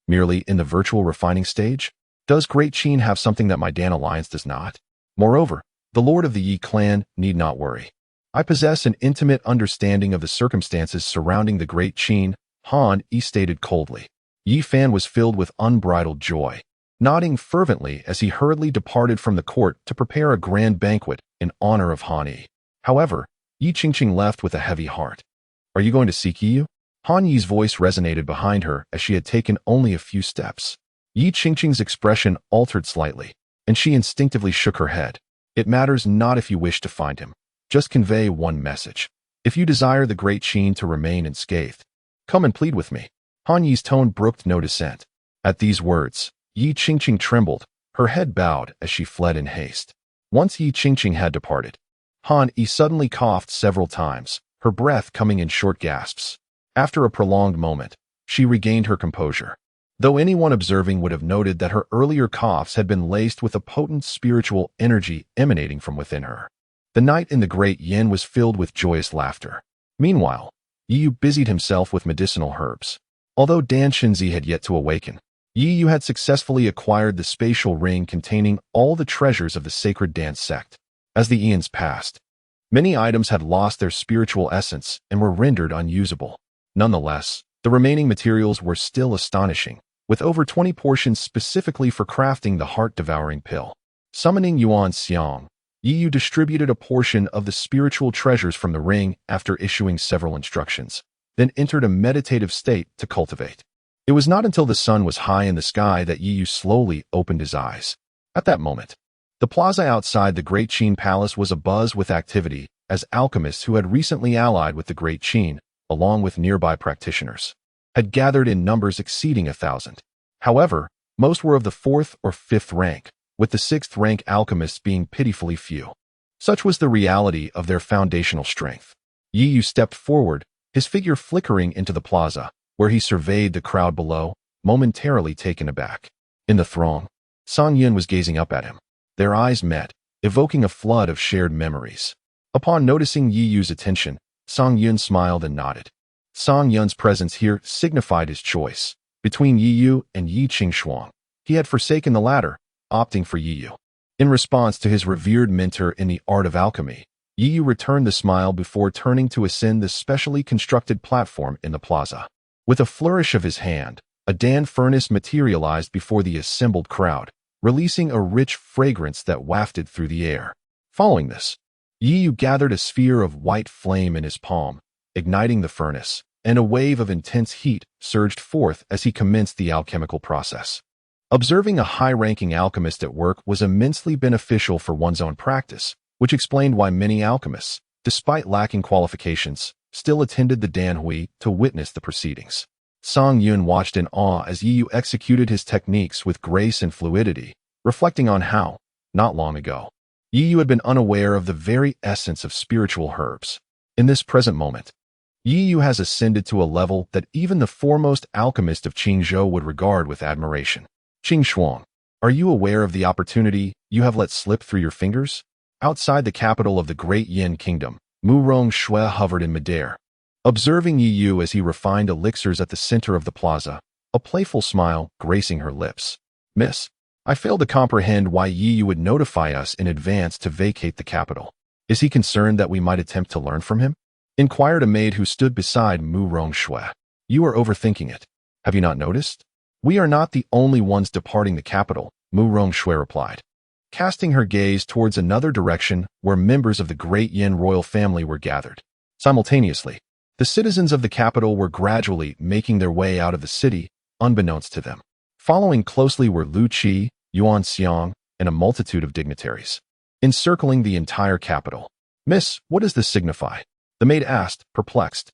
merely in the virtual refining stage? Does Great Qing have something that my Dan Alliance does not? Moreover, the Lord of the Yi clan need not worry. I possess an intimate understanding of the circumstances surrounding the Great Qing," Han Yi stated coldly. Yi Fan was filled with unbridled joy, nodding fervently as he hurriedly departed from the court to prepare a grand banquet in honor of Han Yi. However, Yi Qingqing left with a heavy heart. "Are you going to seek Yi Yu?" Han Yi's voice resonated behind her as she had taken only a few steps. Yi Qingqing's expression altered slightly, and she instinctively shook her head. "It matters not if you wish to find him. Just convey one message. If you desire the Great Qing to remain unscathed, come and plead with me." Han Yi's tone brooked no dissent. At these words, Yi Qingqing trembled, her head bowed as she fled in haste. Once Yi Qingqing had departed, Han Yi suddenly coughed several times, her breath coming in short gasps. After a prolonged moment, she regained her composure, though anyone observing would have noted that her earlier coughs had been laced with a potent spiritual energy emanating from within her. The night in the Great Yin was filled with joyous laughter. Meanwhile, Yi Yu busied himself with medicinal herbs. Although Dan Shinzi had yet to awaken, Yi Yu had successfully acquired the spatial ring containing all the treasures of the sacred dance sect. As the eons passed, many items had lost their spiritual essence and were rendered unusable. Nonetheless, the remaining materials were still astonishing, with over 20 portions specifically for crafting the heart-devouring pill. Summoning Yuan Xiang, Yi Yu distributed a portion of the spiritual treasures from the ring after issuing several instructions, then entered a meditative state to cultivate. It was not until the sun was high in the sky that Yi Yu slowly opened his eyes. At that moment, the plaza outside the Great Qing Palace was abuzz with activity as alchemists who had recently allied with the Great Qing, along with nearby practitioners, had gathered in numbers exceeding 1,000. However, most were of the 4th or 5th rank, with the 6th rank alchemists being pitifully few. Such was the reality of their foundational strength. Yi Yu stepped forward, his figure flickering into the plaza, where he surveyed the crowd below, momentarily taken aback. In the throng, Song Yun was gazing up at him. Their eyes met, evoking a flood of shared memories. Upon noticing Yi Yu's attention, Song Yun smiled and nodded. Song Yun's presence here signified his choice. Between Yi Yu and Yi Qingxuang, he had forsaken the latter, opting for Yi Yu. In response to his revered mentor in the art of alchemy, Yi Yu returned the smile before turning to ascend the specially constructed platform in the plaza. With a flourish of his hand, a Dan furnace materialized before the assembled crowd, releasing a rich fragrance that wafted through the air. Following this, Yi Yu gathered a sphere of white flame in his palm, igniting the furnace, and a wave of intense heat surged forth as he commenced the alchemical process. Observing a high-ranking alchemist at work was immensely beneficial for one's own practice, which explained why many alchemists, despite lacking qualifications, still attended the Danhui to witness the proceedings. Song Yun watched in awe as Yi Yu executed his techniques with grace and fluidity, reflecting on how, not long ago, Yi Yu had been unaware of the very essence of spiritual herbs. In this present moment, Yi Yu has ascended to a level that even the foremost alchemist of Qingzhou would regard with admiration. Qingxuang, are you aware of the opportunity you have let slip through your fingers? Outside the capital of the Great Yin Kingdom, Mu Rongshui hovered in midair. Observing Yi Yu as he refined elixirs at the center of the plaza, a playful smile gracing her lips. Miss, I fail to comprehend why Yi Yu would notify us in advance to vacate the capital. Is he concerned that we might attempt to learn from him? Inquired a maid who stood beside Mu Rongshui. You are overthinking it. Have you not noticed? We are not the only ones departing the capital, Mu Rongshui replied, casting her gaze towards another direction where members of the Great Yin royal family were gathered. Simultaneously, The citizens of the capital were gradually making their way out of the city, unbeknownst to them. Following closely were Lu Qi, Yuan Xiang, and a multitude of dignitaries, encircling the entire capital. "Miss, what does this signify?" the maid asked, perplexed.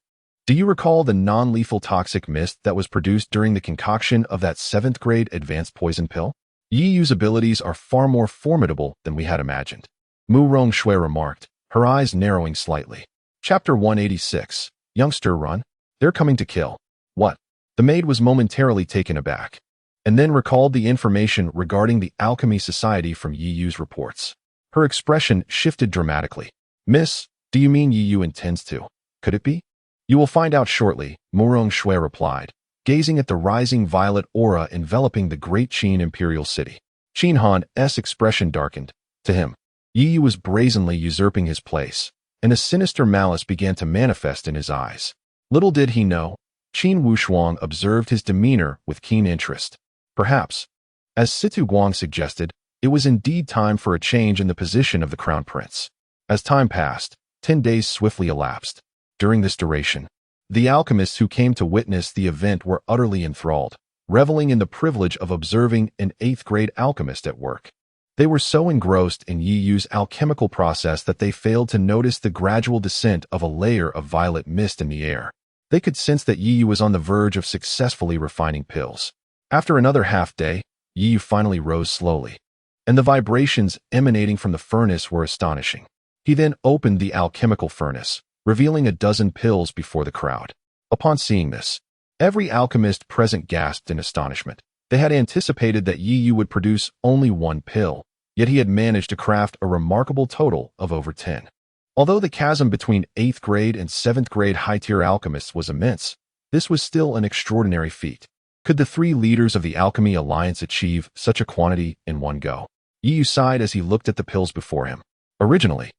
"Do you recall the non-lethal toxic mist that was produced during the concoction of that 7th-grade advanced poison pill? Yi Yu's abilities are far more formidable than we had imagined," Mu Rongshui remarked, her eyes narrowing slightly. Chapter 186. Youngster, run. They're coming to kill. What? The maid was momentarily taken aback, and then recalled the information regarding the Alchemy Society from Yi Yu's reports. Her expression shifted dramatically. "Miss, do you mean Yi Yu intends to? Could it be?" "You will find out shortly," Mu Rongshui replied, gazing at the rising violet aura enveloping the great Qin imperial city. Qin Han's expression darkened. To him, Yi Yu was brazenly usurping his place, and a sinister malice began to manifest in his eyes. Little did he know, Qin Wushuang observed his demeanor with keen interest. Perhaps, as Situ Guang suggested, it was indeed time for a change in the position of the crown prince. As time passed, 10 days swiftly elapsed. During this duration, the alchemists who came to witness the event were utterly enthralled, reveling in the privilege of observing an 8th-grade alchemist at work. They were so engrossed in Yi Yu's alchemical process that they failed to notice the gradual descent of a layer of violet mist in the air. They could sense that Yi Yu was on the verge of successfully refining pills. After another half-day, Yi Yu finally rose slowly, and the vibrations emanating from the furnace were astonishing. He then opened the alchemical furnace, revealing a dozen pills before the crowd. Upon seeing this, every alchemist present gasped in astonishment. They had anticipated that Yi Yu would produce only 1 pill, yet he had managed to craft a remarkable total of over 10. Although the chasm between 8th grade and 7th grade high-tier alchemists was immense, this was still an extraordinary feat. Could the 3 leaders of the Alchemy Alliance achieve such a quantity in one go? Yi Yu sighed as he looked at the pills before him. Originally,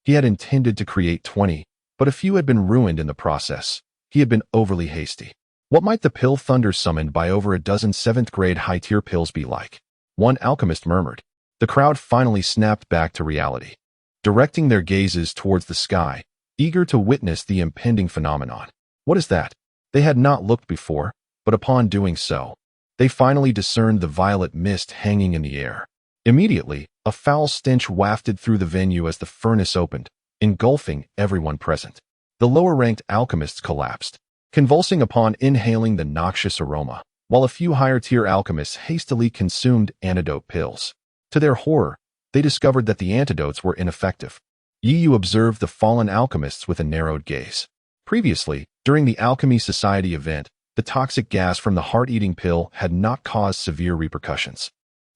he had intended to create 20, but a few had been ruined in the process. He had been overly hasty. What might the pill thunder summoned by over a dozen 7th-grade high-tier pills be like? One alchemist murmured. The crowd finally snapped back to reality, directing their gazes towards the sky, eager to witness the impending phenomenon. What is that? They had not looked before, but upon doing so, they finally discerned the violet mist hanging in the air. Immediately, a foul stench wafted through the venue as the furnace opened, engulfing everyone present. The lower-ranked alchemists collapsed, convulsing upon inhaling the noxious aroma, while a few higher-tier alchemists hastily consumed antidote pills. To their horror, they discovered that the antidotes were ineffective. Yi Yu observed the fallen alchemists with a narrowed gaze. Previously, during the Alchemy Society event, the toxic gas from the heart-eating pill had not caused severe repercussions.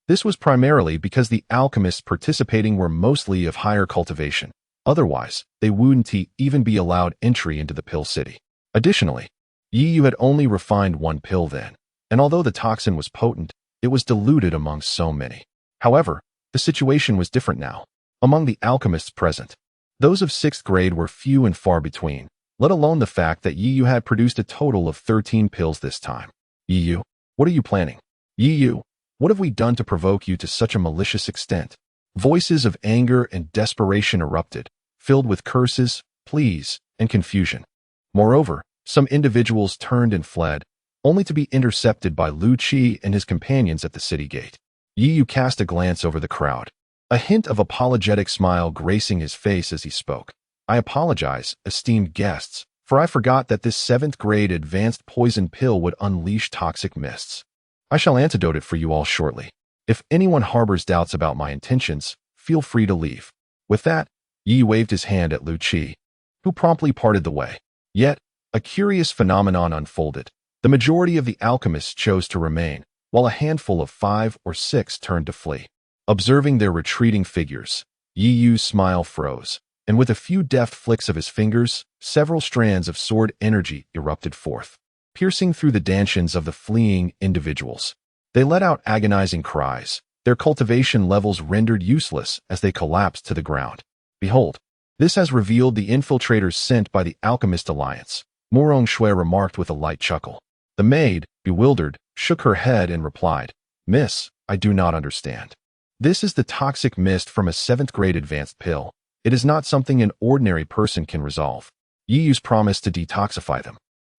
This was primarily because the alchemists participating were mostly of higher cultivation. Otherwise, they wouldn't even be allowed entry into the pill city. Additionally, Yi Yu had only refined 1 pill then, and although the toxin was potent, it was diluted among so many. However, the situation was different now. Among the alchemists present, those of 6th grade were few and far between, let alone the fact that Yi Yu had produced a total of 13 pills this time. "Yi Yu, what are you planning? Yi Yu, what have we done to provoke you to such a malicious extent?" Voices of anger and desperation erupted, filled with curses, pleas, and confusion. Moreover, some individuals turned and fled, only to be intercepted by Lu Qi and his companions at the city gate. Yi Yu cast a glance over the crowd, a hint of apologetic smile gracing his face as he spoke. "I apologize, esteemed guests, for I forgot that this 7th-grade advanced poison pill would unleash toxic mists. I shall antidote it for you all shortly. If anyone harbors doubts about my intentions, feel free to leave." With that, Yi waved his hand at Lu Qi, who promptly parted the way. Yet, a curious phenomenon unfolded. The majority of the alchemists chose to remain, while a handful of 5 or 6 turned to flee. Observing their retreating figures, Yi Yu's smile froze, and with a few deft flicks of his fingers, several strands of sword energy erupted forth, piercing through the dantians of the fleeing individuals. They let out agonizing cries, their cultivation levels rendered useless as they collapsed to the ground. "Behold, this has revealed the infiltrators sent by the Alchemist Alliance," Mu Rongshui remarked with a light chuckle. The maid, bewildered, shook her head and replied, "Miss, I do not understand. This is the toxic mist from a 7th-grade advanced pill. It is not something an ordinary person can resolve." Yi Yu's promise to detoxify them,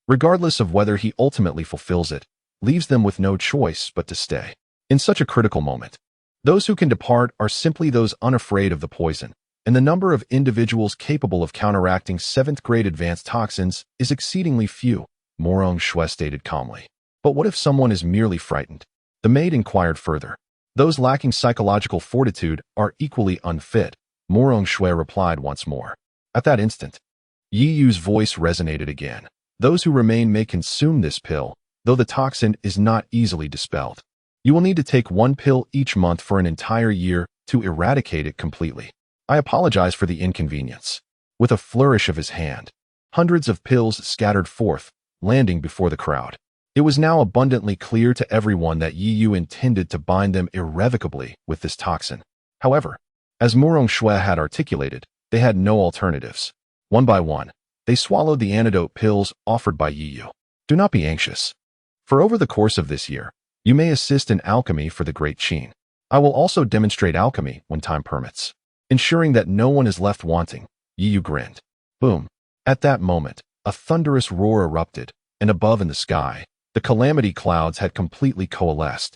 regardless of whether he ultimately fulfills it, leaves them with no choice but to stay. In such a critical moment, those who can depart are simply those unafraid of the poison, and the number of individuals capable of counteracting 7th-grade advanced toxins is exceedingly few, Morong Shui stated calmly. But what if someone is merely frightened? The maid inquired further. Those lacking psychological fortitude are equally unfit, Morong Shui replied once more. At that instant, Yi Yu's voice resonated again. Those who remain may consume this pill, though the toxin is not easily dispelled. You will need to take 1 pill each month for an entire year to eradicate it completely. I apologize for the inconvenience. With a flourish of his hand, hundreds of pills scattered forth, landing before the crowd. It was now abundantly clear to everyone that Yi Yu intended to bind them irrevocably with this toxin. However, as Morong Shui had articulated, they had no alternatives. One by one, they swallowed the antidote pills offered by Yi Yu. Do not be anxious. For over the course of this year, you may assist in alchemy for the Great Qin. I will also demonstrate alchemy when time permits, ensuring that no one is left wanting. Yi Yu grinned. Boom. At that moment, a thunderous roar erupted, and above in the sky, the calamity clouds had completely coalesced.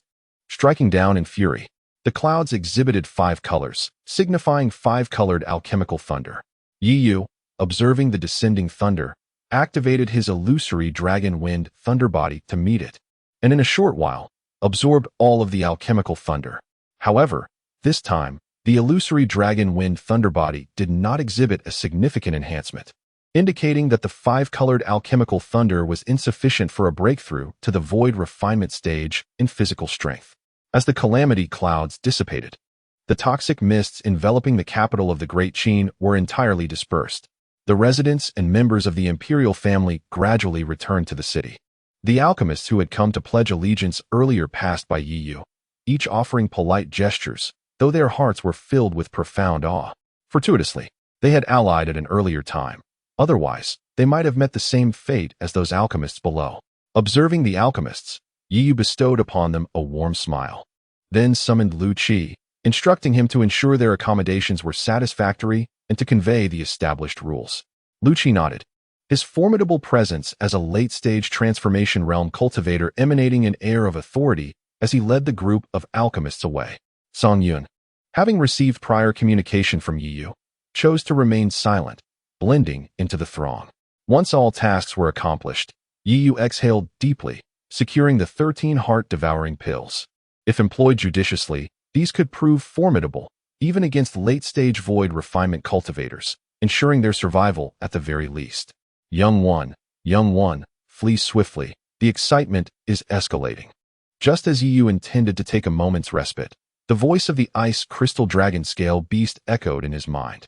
Striking down in fury, the clouds exhibited 5 colors, signifying 5-colored alchemical thunder. Yi Yu, observing the descending thunder, activated his illusory dragon wind thunder body to meet it, and in a short while, absorbed all of the alchemical thunder. However, this time, the illusory dragon wind thunder body did not exhibit a significant enhancement, indicating that the 5-colored alchemical thunder was insufficient for a breakthrough to the void refinement stage in physical strength. As the calamity clouds dissipated, the toxic mists enveloping the capital of the Great Qin were entirely dispersed. The residents and members of the imperial family gradually returned to the city. The alchemists who had come to pledge allegiance earlier passed by Yi Yu, each offering polite gestures, though their hearts were filled with profound awe. Fortuitously, they had allied at an earlier time. Otherwise, they might have met the same fate as those alchemists below. Observing the alchemists, Yi Yu bestowed upon them a warm smile, then summoned Lu Qi, instructing him to ensure their accommodations were satisfactory and to convey the established rules. Lu Qi nodded, his formidable presence as a late-stage transformation realm cultivator emanating an air of authority as he led the group of alchemists away. Song Yun, having received prior communication from Yi Yu, chose to remain silent, blending into the throng. Once all tasks were accomplished, Yi Yu exhaled deeply, securing the 13 heart-devouring pills. If employed judiciously, these could prove formidable, even against late-stage void refinement cultivators, ensuring their survival at the very least. Young one, flee swiftly. The excitement is escalating. Just as Yi Yu intended to take a moment's respite, the voice of the ice crystal dragon scale beast echoed in his mind.